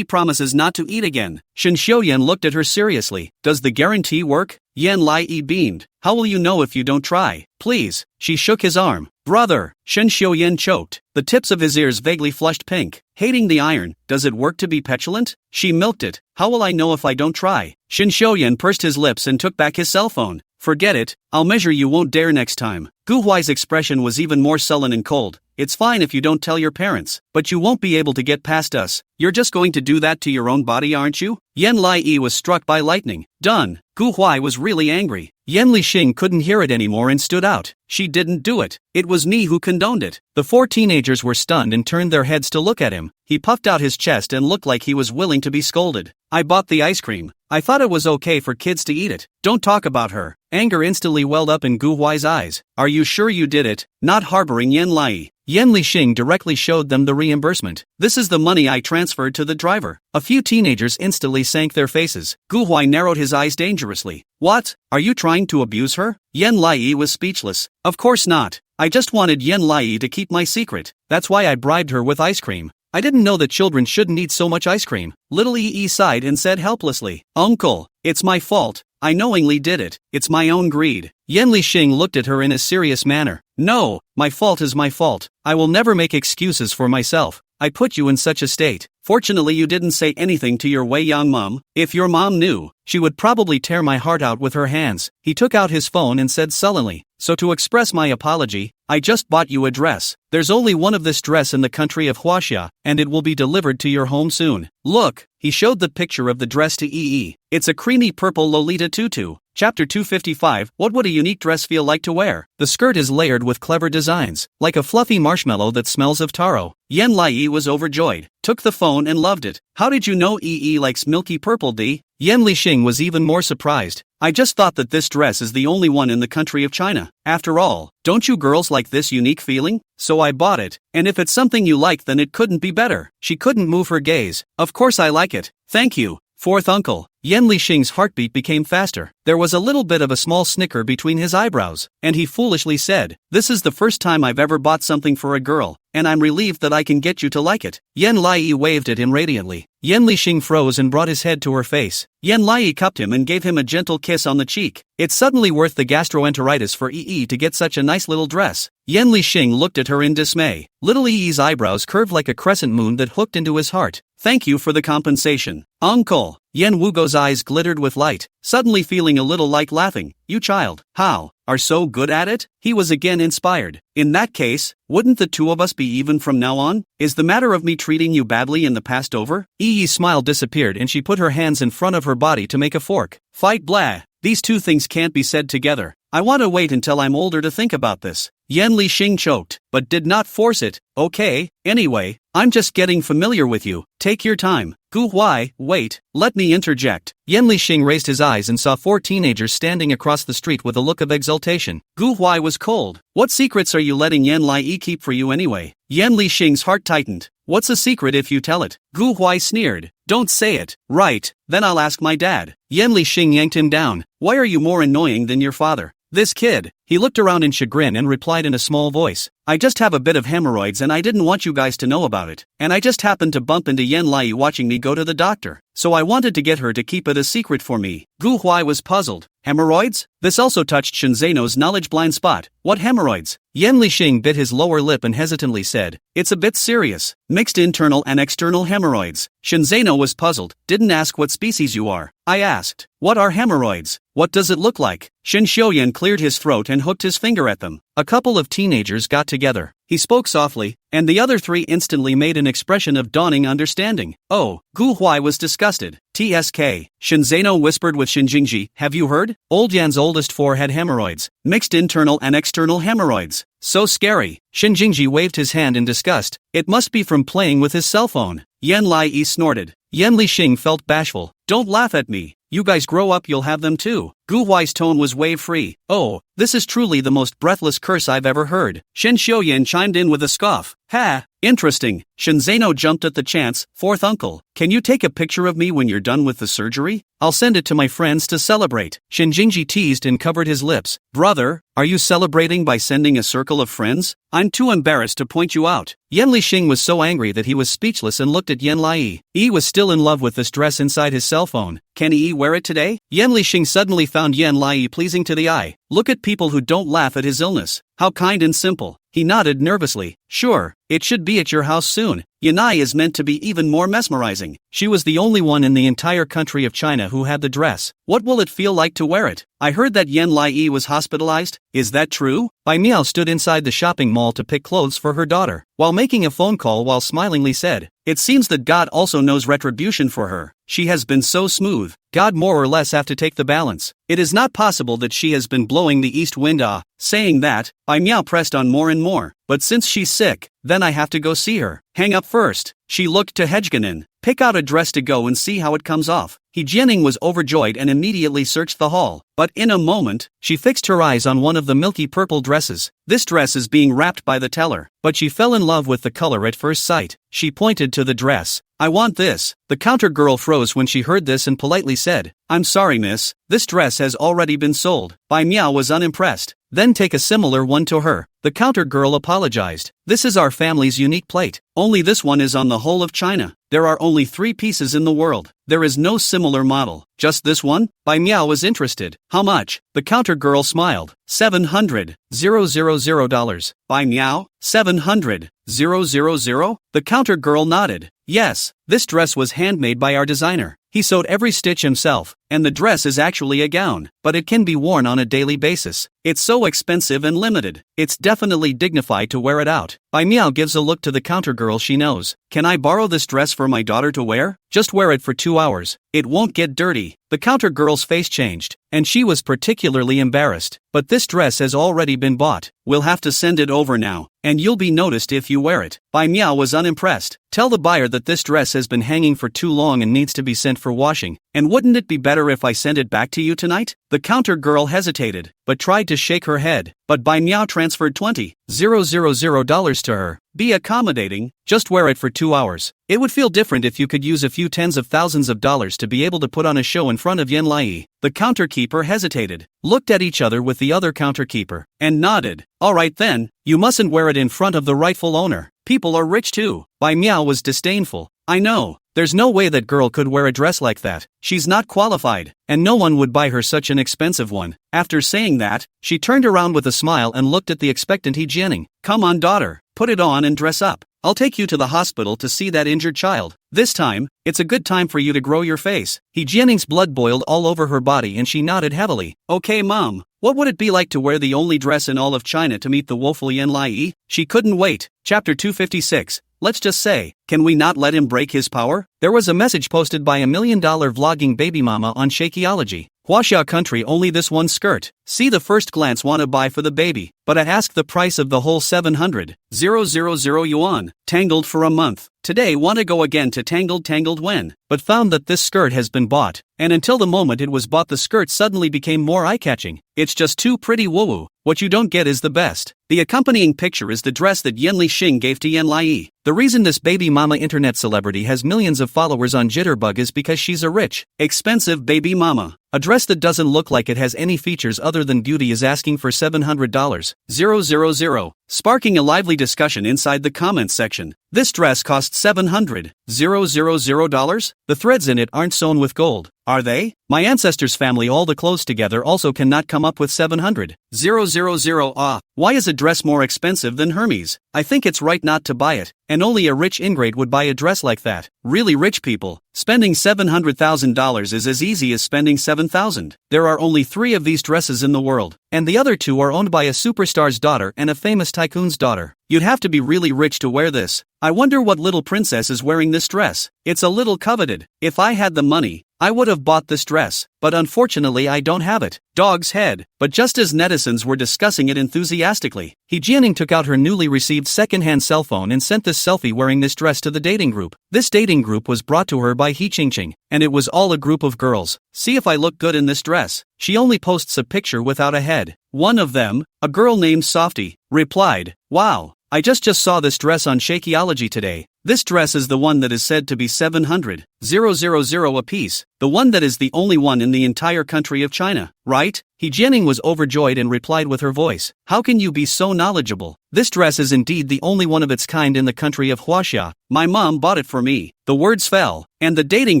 promises not to eat again. Shen Xiuyan looked at her seriously. Does the guarantee work? Yen Lai beamed. How will you know if you don't try? Please. She shook his arm. Brother. Shen Xiuyan choked. The tips of his ears vaguely flushed pink. Hating the iron, does it work to be petulant? She milked it. How will I know if I don't try? Shen Xiuyan pursed his lips and took back his cell phone. Forget it, I'll measure you won't dare next time. Gu Huai's expression was even more sullen and cold. It's fine if you don't tell your parents, but you won't be able to get past us. You're just going to do that to your own body, aren't you? Yen Lai was struck by lightning. Done. Gu Huai was really angry. Yen Lixing couldn't hear it anymore and stood out. She didn't do it. It was me who condoned it. The 4 teenagers were stunned and turned their heads to look at him. He puffed out his chest and looked like he was willing to be scolded. I bought the ice cream. I thought it was okay for kids to eat it. Don't talk about her. Anger instantly welled up in Gu Huai's eyes. Are you sure you did it? Not harboring Yen Lai. Yen Lixing directly showed them the reimbursement. This is the money I transferred to the driver. A few teenagers instantly sank their faces. Gu Huai narrowed his eyes dangerously. What? Are you trying to abuse her? Yen Lai was speechless. Of course not. I just wanted Yen Lai to keep my secret. That's why I bribed her with ice cream. I didn't know that children shouldn't eat so much ice cream. Little sighed and said helplessly. Uncle, it's my fault. I knowingly did it. It's my own greed. Yen Lixing looked at her in a serious manner. No, my fault is my fault. I will never make excuses for myself. I put you in such a state. Fortunately you didn't say anything to your Wei Yang mom. If your mom knew, she would probably tear my heart out with her hands. He took out his phone and said sullenly, so to express my apology, I just bought you a dress. There's only one of this dress in the country of Huaxia, and it will be delivered to your home soon. Look, he showed the picture of the dress to Yi. It's a creamy purple Lolita tutu. Chapter 255. What would a unique dress feel like to wear? The skirt is layered with clever designs, like a fluffy marshmallow that smells of taro. Yan Lai was overjoyed, took the phone and loved it. How did you know Yi likes milky purple, D? Yan Lixing was even more surprised. I just thought that this dress is the only one in the country of China. After all, don't you girls like this unique feeling? So I bought it, and if it's something you like then it couldn't be better. She couldn't move her gaze. Of course I like it. Thank you. Fourth uncle. Yan Lixing's heartbeat became faster. There was a little bit of a small snicker between his eyebrows, and he foolishly said, "This is the first time I've ever bought something for a girl, and I'm relieved that I can get you to like it." Yan Lai waved at him radiantly. Yan Lixing froze and brought his head to her face. Yan Lai cupped him and gave him a gentle kiss on the cheek. It's suddenly worth the gastroenteritis for Yi to get such a nice little dress. Yan Lixing looked at her in dismay. Little Yi's eyebrows curved like a crescent moon that hooked into his heart. "Thank you for the compensation, uncle." Yan Wugo's eyes glittered with light, suddenly feeling a little like laughing. "You child, how, are so good at it?" He was again inspired. "In that case, wouldn't the two of us be even from now on? Is the matter of me treating you badly in the past over?" Yi's smile disappeared and she put her hands in front of her body to make a fork. "Fight blah. These two things can't be said together. I want to wait until I'm older to think about this." Yan Lixing choked, but did not force it. "Okay, anyway, I'm just getting familiar with you. Take your time." "Gu Huai, wait, let me interject." Yan Lixing raised his eyes and saw 4 teenagers standing across the street with a look of exultation. Gu Huai was cold. "What secrets are you letting Yan Lai keep for you anyway?" Yan Lixing's heart tightened. "What's a secret if you tell it?" Gu Huai sneered. "Don't say it." "Right, then I'll ask my dad." Yan Lixing yanked him down. "Why are you more annoying than your father?" "This kid." He looked around in chagrin and replied in a small voice, "I just have a bit of hemorrhoids and I didn't want you guys to know about it. And I just happened to bump into Yan Lai watching me go to the doctor. So I wanted to get her to keep it a secret for me." Gu Huai was puzzled. "Hemorrhoids?" This also touched Shinzeno's knowledge blind spot. "What hemorrhoids?" Yan Lixing bit his lower lip and hesitantly said, "It's a bit serious. Mixed internal and external hemorrhoids." Shinzeno was puzzled. "Didn't ask what species you are." "I asked, what are hemorrhoids? What does it look like?" Shin Xiuyan cleared his throat and hooked his finger at them. A couple of teenagers got together. He spoke softly, and the other 3 instantly made an expression of dawning understanding. "Oh." Gu Huai was disgusted. "TSK. Shinzeno whispered with Shinjingji, "Have you heard? Old Yan's oldest 4 had hemorrhoids. Mixed internal and external hemorrhoids. So scary." Shinjingji waved his hand in disgust. "It must be from playing with his cell phone." Yan Lai snorted. Yan Lixing felt bashful. "Don't laugh at me. You guys grow up, you'll have them too." Gu Huai's tone was wave-free. "Oh, this is truly the most breathless curse I've ever heard." Shin Xiuyan chimed in with a scoff. "Ha, interesting." Shinzeno jumped at the chance. "Fourth uncle, can you take a picture of me when you're done with the surgery? I'll send it to my friends to celebrate." Shinjingji teased and covered his lips. "Brother, are you celebrating by sending a circle of friends? I'm too embarrassed to point you out." Yan Lixing was so angry that he was speechless and looked at Yan Lai. Yi was still in love with this dress inside his cell phone. Can Yi wear it today? Yan Lixing suddenly found Yan Lai pleasing to the eye. Look at people who don't laugh at his illness. How kind and simple. He nodded nervously. "Sure, it should be at your house soon." Yanai is meant to be even more mesmerizing. She was the only one in the entire country of China who had the dress. What will it feel like to wear it? I heard that Yan Lai was hospitalized. Is that true? Bai Miao stood inside the shopping mall to pick clothes for her daughter, while making a phone call while smilingly said, "It seems that God also knows retribution for her. She has been so smooth. God more or less have to take the balance. It is not possible that she has been blowing the east wind ah." Saying that, Bai Miao pressed on more and more. "But since she's sick, then I have to go see her." "Hang up first." She looked to Hedgeganin. "Pick out a dress to go and see how it comes off." He Jianing was overjoyed and immediately searched the hall. But in a moment, she fixed her eyes on one of the milky purple dresses. This dress is being wrapped by the teller. But she fell in love with the color at first sight. She pointed to the dress. "I want this." The counter girl froze when she heard this and politely said, "I'm sorry miss, this dress has already been sold." Bai Miao was unimpressed. "Then take a similar one to her." The counter girl apologized. "This is our family's unique plate. Only this one is on the whole of China. There are only 3 pieces in the world. There is no similar model. Just this one?" Bai Miao was interested. "How much?" The counter girl smiled. $700,000. Bai Miao, 700,000? The counter girl nodded. "Yes, this dress was handmade by our designer. He sewed every stitch himself. and the dress is actually a gown, but it can be worn on a daily basis. It's so expensive and limited. It's definitely dignified to wear it out. Bai Miao gives a look to the counter girl she knows. Can I borrow this dress for my daughter to wear? Just wear it for 2 hours. It won't get dirty. The counter girl's face changed, and she was particularly embarrassed. But this dress has already been bought. We'll have to send it over now, and you'll be noticed if you wear it. Bai Miao was unimpressed. Tell the buyer that this dress has been hanging for too long and needs to be sent for washing. And wouldn't it be better if I send it back to you tonight? The counter girl hesitated, but tried to shake her head. But Bai Miao transferred $20,000 to her. Be accommodating, just wear it for 2 hours. It would feel different if you could use a few tens of thousands of dollars to be able to put on a show in front of Yen Lai. The counter keeper hesitated, looked at each other with the other counter keeper, and nodded. Alright then, you mustn't wear it in front of the rightful owner. People are rich too. Bai Miao was disdainful. I know. There's no way that girl could wear a dress like that. She's not qualified, and no one would buy her such an expensive one. After saying that, she turned around with a smile and looked at the expectant He Jianing. Come on daughter, put it on and dress up. I'll take you to the hospital to see that injured child. This time, it's a good time for you to grow your face. He Jianing's blood boiled all over her body and she nodded heavily. Okay mom, what would it be like to wear the only dress in all of China to meet the woeful Yen Lai? She couldn't wait. Chapter 256. Let's just say, can we not let him break his power? There was a message posted by $1 million vlogging baby mama on Shakeology. Huaxia country only this one skirt. See the first glance wanna buy for the baby, but I ask the price of the whole 700,000 yuan. Tangled for a month. Today wanna go again to tangled when, but found that this skirt has been bought, and until the moment it was bought the skirt suddenly became more eye-catching. It's just too pretty woo-woo. What you don't get is the best. The accompanying picture is the dress that Yen Lixing gave to Yen Lai. The reason this baby mama internet celebrity has millions of followers on Jitterbug is because she's a rich, expensive baby mama. A dress that doesn't look like it has any features other than beauty is asking for $700,000, sparking a lively discussion inside the comments section. This dress costs $700,000. The threads in it aren't sewn with gold, are they? My ancestors' family all the clothes together also cannot come up with $700,000. Why is a dress more expensive than Hermes? I think it's right not to buy it, and only a rich ingrate would buy a dress like that. Really rich people. Spending $700,000 is as easy as spending $7,000. There are only 3 of these dresses in the world, and the other 2 are owned by a superstar's daughter and a famous tycoon's daughter. You'd have to be really rich to wear this. I wonder what little princess is wearing this dress. It's a little coveted. If I had the money, I would have bought this dress, but unfortunately I don't have it. Dog's head. But just as netizens were discussing it enthusiastically, He Jianing took out her newly received second-hand cell phone and sent this selfie wearing this dress to the dating group. This dating group was brought to her by He Qingqing, and it was all a group of girls. See if I look good in this dress. She only posts a picture without a head. One of them, a girl named Softy, replied, wow, I just saw this dress on Shakeology today. This dress is the one that is said to be $700,000 a piece, the one that is the only one in the entire country of China, right? He Jianing was overjoyed and replied with her voice, how can you be so knowledgeable? This dress is indeed the only one of its kind in the country of Huaxia. My mom bought it for me. The words fell, and the dating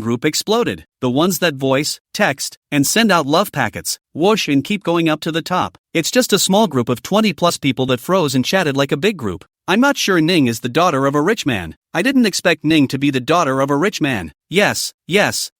group exploded. The ones that voice, text, and send out love packets, whoosh and keep going up to the top. It's just a small group of 20 plus people that froze and chatted like a big group. I'm not sure Ning is the daughter of a rich man. I didn't expect Ning to be the daughter of a rich man. Yes.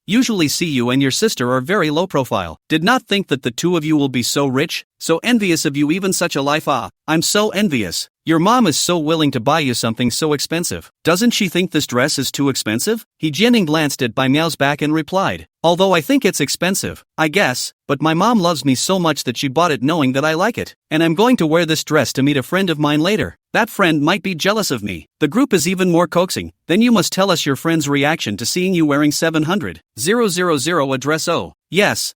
Usually see you and your sister are very low profile. Did not think that the two of you will be so rich, so envious of you even such a life. I'm so envious. Your mom is so willing to buy you something so expensive. Doesn't she think this dress is too expensive? He Jianing glanced at Bai Miao's back and replied, although I think it's expensive, I guess, but my mom loves me so much that she bought it knowing that I like it, and I'm going to wear this dress to meet a friend of mine later. That friend might be jealous of me. The group is even more coaxing. Then you must tell us your friend's reaction to seeing you wearing $700,000 a dress. Oh, yes.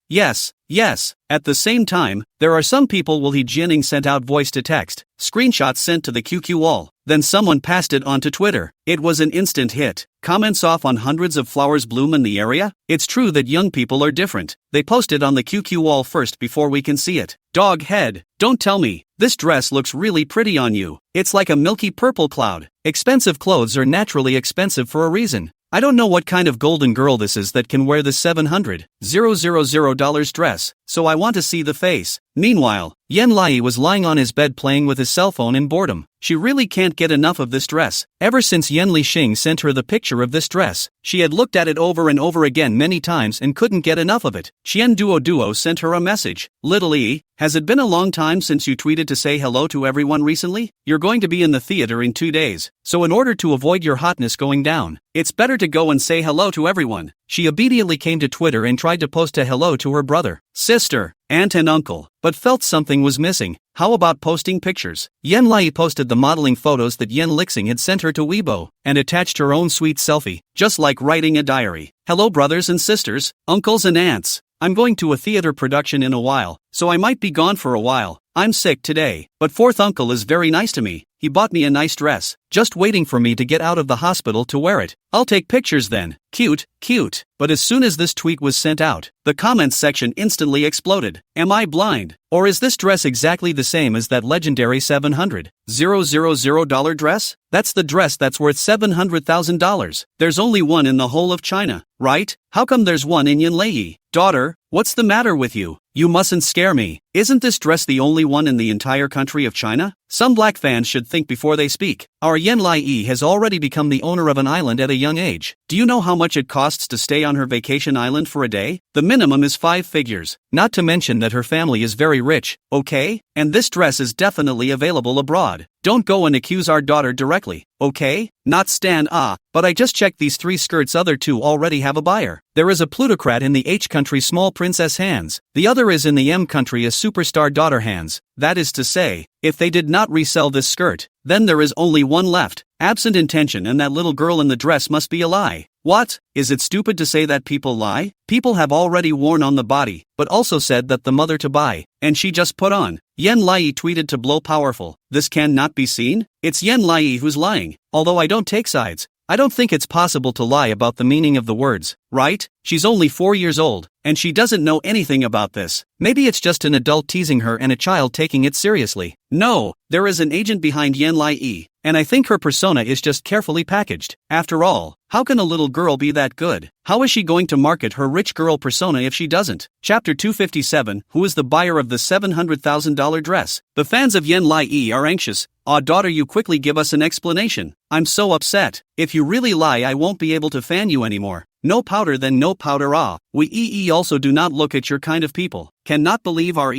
At the same time, there are some people He Jianing sent out voice to text, screenshots sent to the QQ wall, then someone passed it onto Twitter. It was an instant hit. Comments off on hundreds of flowers bloom in the area. It's true that young people are different. They post it on the QQ wall first before we can see it. Dog head, don't tell me. This dress looks really pretty on you. It's like a milky purple cloud. Expensive clothes are naturally expensive for a reason. I don't know what kind of golden girl this is that can wear this $700,000 dress, so I want to see the face. Meanwhile, Yen Lai was lying on his bed playing with his cell phone in boredom. She really can't get enough of this dress. Ever since Yen Lixing sent her the picture of this dress, she had looked at it over and over again many times and couldn't get enough of it. Qian Duo sent her a message. Little E, has it been a long time since you tweeted to say hello to everyone recently? You're going to be in the theater in 2 days, so in order to avoid your hotness going down, it's better to go and say hello to everyone. She obediently came to Twitter and tried to post a hello to her brother, sister, aunt and uncle, but felt something was missing. How about posting pictures? Yen Lai posted the modeling photos that Yen Lixing had sent her to Weibo, and attached her own sweet selfie, just like writing a diary. Hello brothers and sisters, uncles and aunts. I'm going to a theater production in a while, so I might be gone for a while. I'm sick today, but fourth uncle is very nice to me. He bought me a nice dress, just waiting for me to get out of the hospital to wear it. I'll take pictures then. Cute, cute. But as soon as this tweet was sent out, the comments section instantly exploded. Am I blind? Or is this dress exactly the same as that legendary $700,000 dress? That's the dress that's worth $700,000. There's only one in the whole of China, right? How come there's one in Yanlei? Daughter, what's the matter with you? You mustn't scare me. Isn't this dress the only one in the entire country of China? Some black fans should think before they speak. Our Yen Lai has already become the owner of an island at a young age. Do you know how much it costs to stay on her vacation island for a day? The minimum is 5 figures. Not to mention that her family is very rich, okay? And this dress is definitely available abroad. Don't go and accuse our daughter directly, okay? Not Stan but I just checked these 3 skirts, other 2 already have a buyer. There is a plutocrat in the H country small princess hands. The other is in the M country a superstar daughter hands. That is to say, if they did not resell this skirt, then there is only one left. Absent intention, and that little girl in the dress must be a lie. What? Is it stupid to say that people lie? People have already worn on the body, but also said that the mother to buy, and she just put on. Yen Lai tweeted to blow powerful. This cannot be seen? It's Yen Lai who's lying. Although I don't take sides, I don't think it's possible to lie about the meaning of the words, right? She's only 4 years old, and she doesn't know anything about this. Maybe it's just an adult teasing her and a child taking it seriously. No, there is an agent behind Yen Lai, and I think her persona is just carefully packaged. After all, how can a little girl be that good? How is she going to market her rich girl persona if she doesn't? Chapter 257, Who is the buyer of the $700,000 dress? The fans of Yen Lai are anxious. Daughter, you quickly give us an explanation. I'm so upset. If you really lie, I won't be able to fan you anymore. No powder, then no powder. We also do not look at your kind of people. Cannot believe our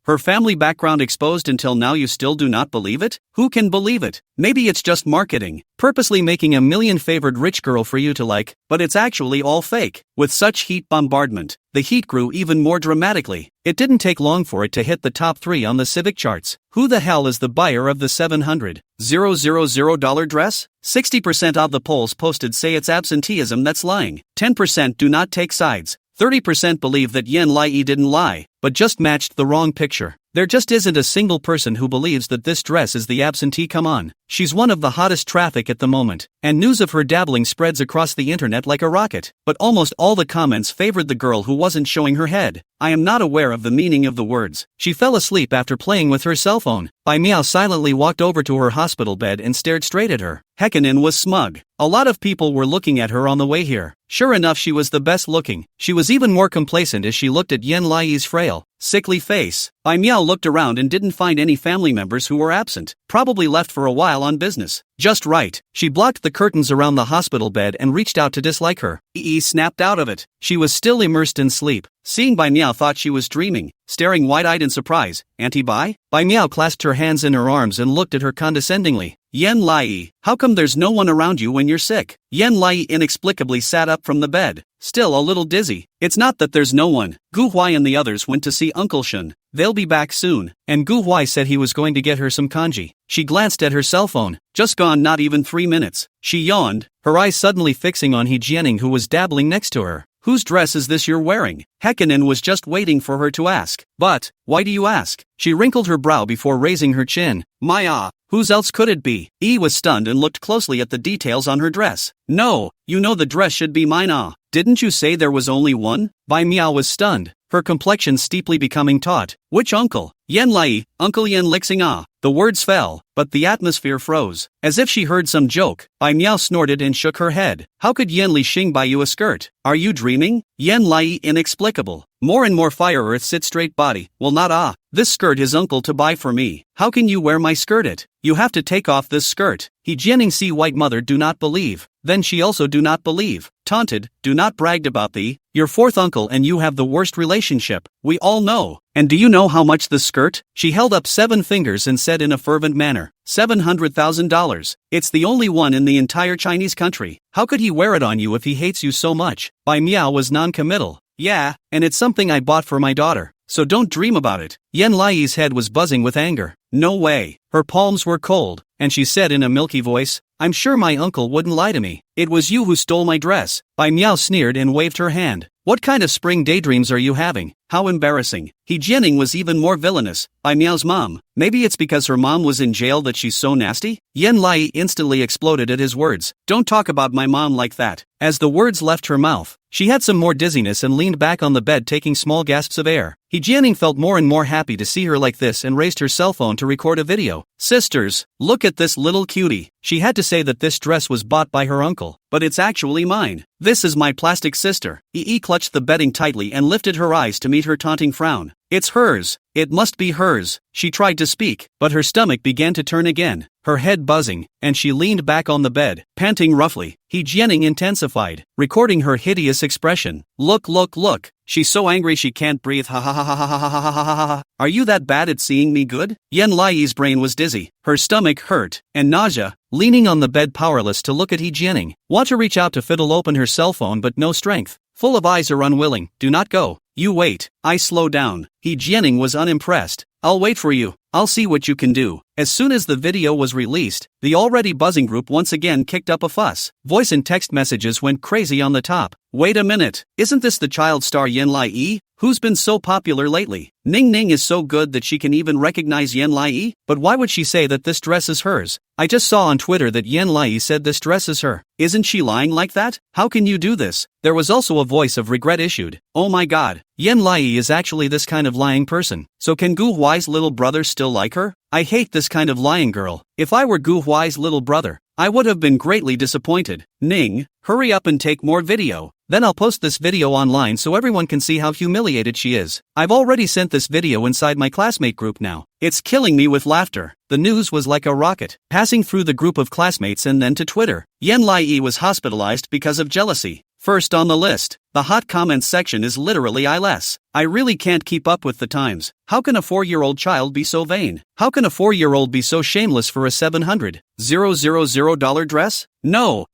her family background exposed until now. You still do not believe it? Who can believe it? Maybe it's just marketing, purposely making a million favored rich girl for you to like, but it's actually all fake. With such heat bombardment, the heat grew even more dramatically. It didn't take long for it to hit the top 3 on the civic charts. Who the hell is the buyer of the $700,000 dress? 60% of the polls posted say it's absenteeism that's lying. 10% do not take sides. 30% believe that Yen Lai didn't lie, but just matched the wrong picture. There just isn't a single person who believes that this dress is the absentee. Come on. She's one of the hottest traffic at the moment, and news of her dabbling spreads across the internet like a rocket. But almost all the comments favored the girl who wasn't showing her head. I am not aware of the meaning of the words. She fell asleep after playing with her cell phone. Bai Miao silently walked over to her hospital bed and stared straight at her. Hekinen was smug. A lot of people were looking at her on the way here. Sure enough, she was the best looking. She was even more complacent as she looked at Yen Lai's frail, sickly face. Bai Miao looked around and didn't find any family members who were absent. Probably left for a while on business. Just right. She blocked the curtains around the hospital bed and reached out to dislike her. Snapped out of it. She was still immersed in sleep. Seeing Bai Miao thought she was dreaming, staring wide-eyed in surprise. Auntie Bai? Bai Miao clasped her hands in her arms and looked at her condescendingly. Yen Lai, how come there's no one around you when you're sick? Yen Lai inexplicably sat up from the bed, still a little dizzy. It's not that there's no one. Gu Huai and the others went to see Uncle Shun. They'll be back soon. And Gu Huai said he was going to get her some kanji. She glanced at her cell phone. Just gone not even 3 minutes. She yawned, her eyes suddenly fixing on He Jianing, who was dabbling next to her. Whose dress is this you're wearing? Hekinen was just waiting for her to ask. But, why do you ask? She wrinkled her brow before raising her chin. Whose else could it be? Was stunned and looked closely at the details on her dress. No, you know the dress should be mine. Didn't you say there was only one? Bai Miao was stunned, her complexion steeply becoming taut. Which uncle? Yan Lai, Uncle Yan Lixing ah. The words fell, but the atmosphere froze. As if she heard some joke, Bai Miao snorted and shook her head. How could Yan Li Xing buy you a skirt? Are you dreaming? Yan Lai inexplicable. More and more fire earth sit straight body. Well not ah. This skirt is uncle to buy for me. How can you wear my skirt it? You have to take off this skirt. He Jianing see white mother do not believe. Then she also do not believe. Taunted, do not bragged about thee. Your fourth uncle and you have the worst relationship. We all know. And do you know how much this skirt? She held up 7 fingers and said in a fervent manner, $700,000. It's the only one in the entire Chinese country. How could he wear it on you if he hates you so much? Bai Miao was non-committal. Yeah, and it's something I bought for my daughter. So don't dream about it. Yan Lai's head was buzzing with anger. No way. Her palms were cold, and she said in a milky voice, I'm sure my uncle wouldn't lie to me. It was you who stole my dress. Bai Miao sneered and waved her hand. What kind of spring daydreams are you having? How embarrassing. He Jianing was even more villainous. Bai Miao's mom. Maybe it's because her mom was in jail that she's so nasty? Yan Lai instantly exploded at his words. Don't talk about my mom like that. As the words left her mouth, she had some more dizziness and leaned back on the bed taking small gasps of air. He Jianing felt more and more happy to see her like this and raised her cell phone to record a video. Sisters, look at this little cutie. She had to say that this dress was bought by her uncle, but it's actually mine. This is my plastic sister. Yi clutched the bedding tightly and lifted her eyes to meet her taunting frown. It's hers. It must be hers. She tried to speak, but her stomach began to turn again, her head buzzing, and she leaned back on the bed, panting roughly. He Jianing intensified, recording her hideous expression. Look. She's so angry she can't breathe. Ha ha ha ha ha ha ha ha ha ha. Are you that bad at seeing me good? Yan Lai's brain was dizzy, her stomach hurt, and nausea, leaning on the bed powerless to look at He Jianing. Want to reach out to fiddle open her cell phone but no strength. Full of eyes are unwilling. Do not go. You wait. I slow down. He Jianing was unimpressed. I'll wait for you. I'll see what you can do. As soon as the video was released, the already buzzing group once again kicked up a fuss. Voice and text messages went crazy on the top. Wait a minute. Isn't this the child star Yan Lai? Who's been so popular lately? Ning Ning is so good that she can even recognize Yan Lai? But why would she say that this dress is hers? I just saw on Twitter that Yan Lai said this dress is her. Isn't she lying like that? How can you do this? There was also a voice of regret issued. Oh my god. Yan Lai is actually this kind of lying person. So can Gu Huai's little brother still like her? I hate this kind of lying girl. If I were Gu Huai's little brother, I would have been greatly disappointed. Ning, hurry up and take more video. Then I'll post this video online so everyone can see how humiliated she is. I've already sent this video inside my classmate group now. It's killing me with laughter. The news was like a rocket, passing through the group of classmates and then to Twitter. Yan Lai was hospitalized because of jealousy. First on the list, the hot comments section is literally eyeless. I really can't keep up with the times. How can a 4-year-old child be so vain? How can a 4-year-old be so shameless for a $700,000 dress? No.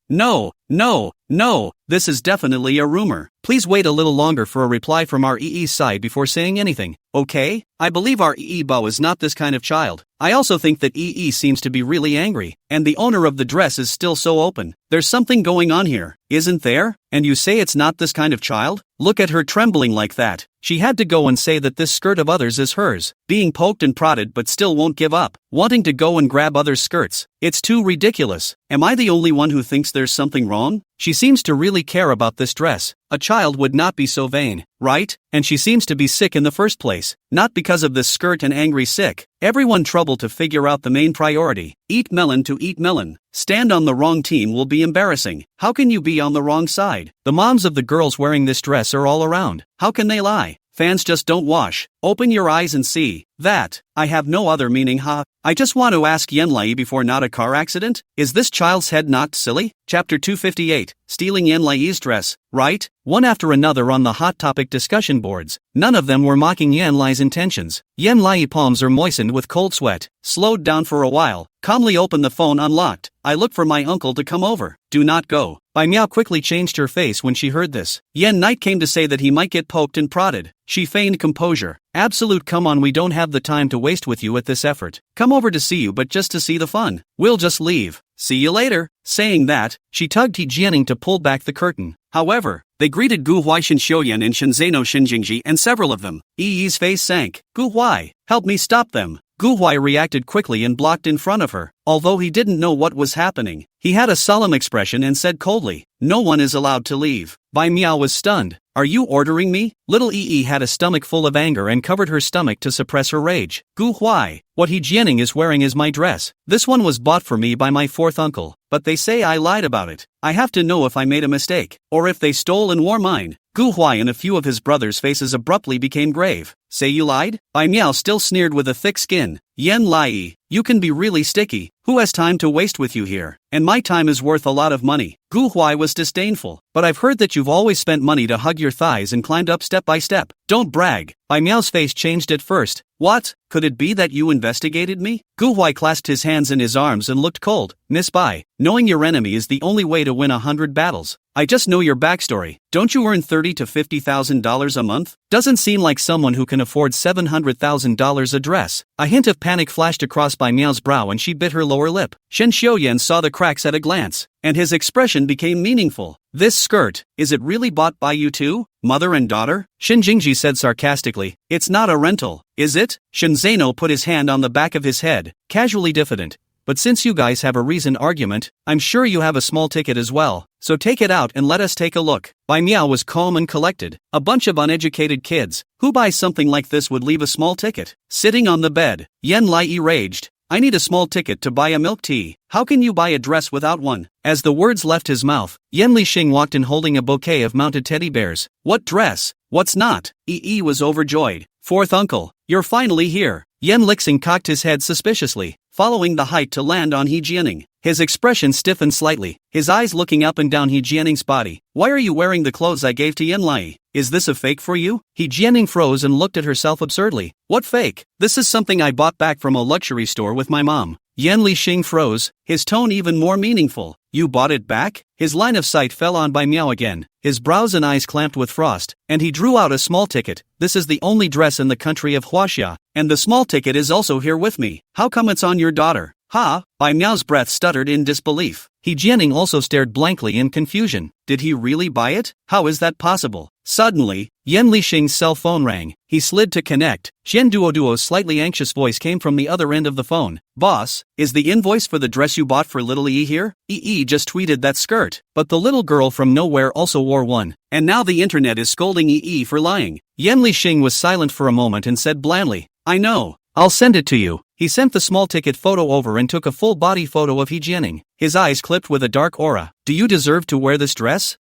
This is definitely a rumor. Please wait a little longer for a reply from our EE side before saying anything, okay? I believe our EE Bao is not this kind of child. I also think that EE seems to be really angry, and the owner of the dress is still so open. There's something going on here, isn't there? And you say it's not this kind of child? Look at her trembling like that. She had to go and say that this skirt of others is hers, being poked and prodded but still won't give up, wanting to go and grab others' skirts. It's too ridiculous. Am I the only one who thinks there's something wrong? She seems to really care about this dress. A child would not be so vain, right? And she seems to be sick in the first place, not because of this skirt and angry sick. Everyone trouble to figure out the main priority. Eat melon to eat melon. Stand on the wrong team will be embarrassing. How can you be on the wrong side? The moms of the girls wearing this dress are all around. How can they lie? Fans just don't wash. Open your eyes and see. That. I have no other meaning I just want to ask Yan Lai before not a car accident? Is this child's head knocked silly? Chapter 258. Stealing Yan Lai's dress, right? One after another on the hot topic discussion boards. None of them were mocking Yan Lai's intentions. Yan Lai palms are moistened with cold sweat. Slowed down for a while. Calmly opened the phone unlocked. I look for my uncle to come over. Do not go. Bai Miao quickly changed her face when she heard this. Yan Knight came to say that he might get poked and prodded. She feigned composure. Absolute come on, we don't have the time to waste with you at this effort. Come over to see you but just to see the fun. We'll just leave. See you later. Saying that, she tugged He Jianing to pull back the curtain. However, they greeted Gu Huai Shin Xiuyan and Shenzeno Shinjingji and several of them. Yi's face sank. Gu Huai, help me stop them. Gu Huai reacted quickly and blocked in front of her. Although he didn't know what was happening, he had a solemn expression and said coldly, no one is allowed to leave. Bai Miao was stunned. Are you ordering me? Little Yi had a stomach full of anger and covered her stomach to suppress her rage. Gu Huai, what He Jianing is wearing is my dress. This one was bought for me by my fourth uncle, but they say I lied about it. I have to know if I made a mistake, or if they stole and wore mine. Gu Huai and a few of his brothers' faces abruptly became grave. Say you lied? Bai Miao still sneered with a thick skin. Yen Lai, you can be really sticky. Who has time to waste with you here? And my time is worth a lot of money. Gu Huai was disdainful. But I've heard that you've always spent money to hug your thighs and climbed up step by step. Don't brag. Bai Miao's face changed at first. What? Could it be that you investigated me? Gu Huai clasped his hands in his arms and looked cold. Miss Bai, knowing your enemy is the only way to win 100 battles. I just know your backstory. Don't you earn $30,000 to $50,000 a month? Doesn't seem like someone who can afford $700,000 a dress. A hint of panic flashed across Bai Miao's brow and she bit her lower lip. Shen Xiuyan saw the cracks at a glance, and his expression became meaningful. This skirt, is it really bought by you two, mother and daughter? Shen Jingji said sarcastically. It's not a rental, is it? Shen Zeno put his hand on the back of his head, casually diffident. But since you guys have a reasoned argument, I'm sure you have a small ticket as well, so take it out and let us take a look. Bai Miao was calm and collected. A bunch of uneducated kids, who buys something like this would leave a small ticket sitting on the bed. Yen Lai raged. I need a small ticket to buy a milk tea. How can you buy a dress without one? As the words left his mouth, Yen Lixing walked in holding a bouquet of mounted teddy bears. What dress? What's not? Yi was overjoyed. Fourth uncle, you're finally here. Yen Lixing cocked his head suspiciously, following the height to land on He Jianing. His expression stiffened slightly, his eyes looking up and down He Jianing's body. Why are you wearing the clothes I gave to Yen Lai? Is this a fake for you? He Jianing froze and looked at herself absurdly. What fake? This is something I bought back from a luxury store with my mom. Yen Lixing froze, his tone even more meaningful. You bought it back? His line of sight fell on Bai Miao again, his brows and eyes clamped with frost, and he drew out a small ticket. This is the only dress in the country of Huaxia, and the small ticket is also here with me. How come it's on your daughter? Ha! Bai Miao's breath stuttered in disbelief. He Jianing also stared blankly in confusion. Did he really buy it? How is that possible? Suddenly, Yen Lixing's cell phone rang. He slid to connect. Xian Duoduo's slightly anxious voice came from the other end of the phone. Boss, is the invoice for the dress you bought for little Yi here? Yi just tweeted that skirt, but the little girl from nowhere also wore one. And now the internet is scolding Yi for lying. Yen Lixing was silent for a moment and said blandly, I know. I'll send it to you. He sent the small ticket photo over and took a full body photo of He Jianing, his eyes clipped with a dark aura. Do you deserve to wear this dress?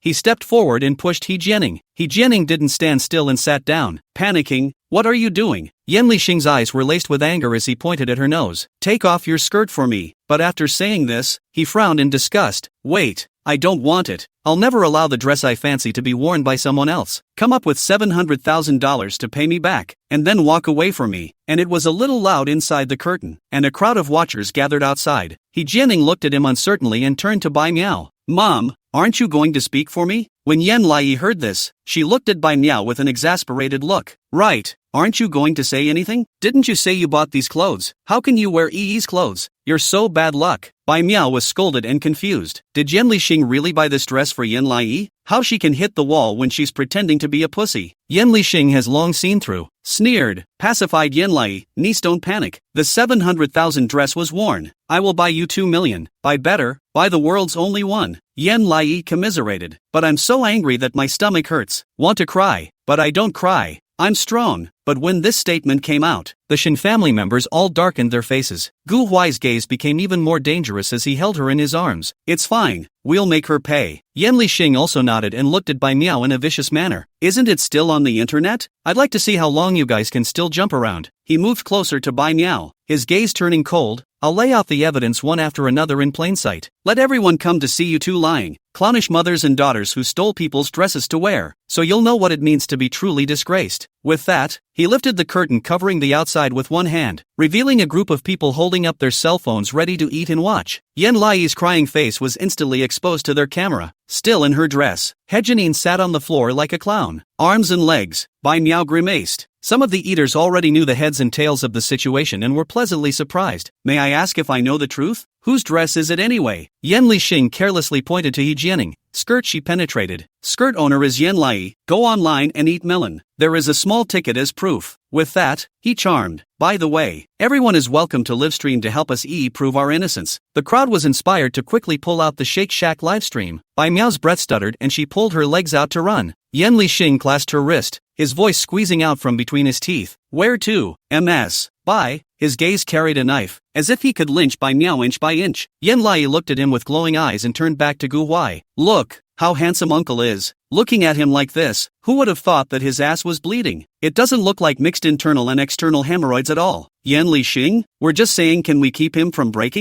He stepped forward and pushed He Jianing. He Jianing didn't stand still and sat down, panicking. What are you doing? Yen Lixing's eyes were laced with anger as he pointed at her nose. Take off your skirt for me. But after saying this, he frowned in disgust. Wait, I don't want it. I'll never allow the dress I fancy to be worn by someone else. Come up with $700,000 to pay me back, and then walk away from me. And it was a little loud inside the curtain, and a crowd of watchers gathered outside. He Jianing looked at him uncertainly and turned to Bai Miao. Mom, aren't you going to speak for me? When Yen Lai heard this, she looked at Bai Miao with an exasperated look. Right, aren't you going to say anything? Didn't you say you bought these clothes? How can you wear Yi's clothes? You're so bad luck. Bai Miao was scolded and confused. Did Yen Lixing really buy this dress for Yen Lai? How she can hit the wall when she's pretending to be a pussy? Yen Lixing has long seen through. Sneered, pacified Yen Lai, niece don't panic. The 700,000 dress was worn. I will buy you 2 million. Buy better, buy the world's only one. Yen Lai commiserated. But I'm so angry that my stomach hurts. Want to cry, but I don't cry. I'm strong. But when this statement came out, the Shen family members all darkened their faces. Gu Huai's gaze became even more dangerous as he held her in his arms. It's fine, we'll make her pay. Yen Lixing also nodded and looked at Bai Miao in a vicious manner. Isn't it still on the internet? I'd like to see how long you guys can still jump around. He moved closer to Bai Miao, his gaze turning cold. I'll lay out the evidence one after another in plain sight. Let everyone come to see you two lying, clownish mothers and daughters who stole people's dresses to wear, so you'll know what it means to be truly disgraced. With that, he lifted the curtain covering the outside with one hand, revealing a group of people holding up their cell phones ready to eat and watch. Yen Lai's crying face was instantly exposed to their camera. Still in her dress, He Jianing sat on the floor like a clown, arms and legs. Bai Miao grimaced. Some of the eaters already knew the heads and tails of the situation and were pleasantly surprised. May I ask if I know the truth? Whose dress is it anyway? Yen Lixing carelessly pointed to He Jianing. Skirt she penetrated. Skirt owner is Yen Lai. Go online and eat melon. There is a small ticket as proof. With that, he charmed. By the way, everyone is welcome to livestream to help us prove our innocence. The crowd was inspired to quickly pull out the Shake Shack livestream. Bai Miao's breath stuttered and she pulled her legs out to run. Yan Lixing clasped her wrist, his voice squeezing out from between his teeth. Where to, MS? Bye. His gaze carried a knife, as if he could lynch by meow inch by inch. Yan Lai looked at him with glowing eyes and turned back to Gu Huai. Look, how handsome uncle is. Looking at him like this, who would have thought that his ass was bleeding? It doesn't look like mixed internal and external hemorrhoids at all. Yan Lixing, we're just saying, can we keep him from breaking?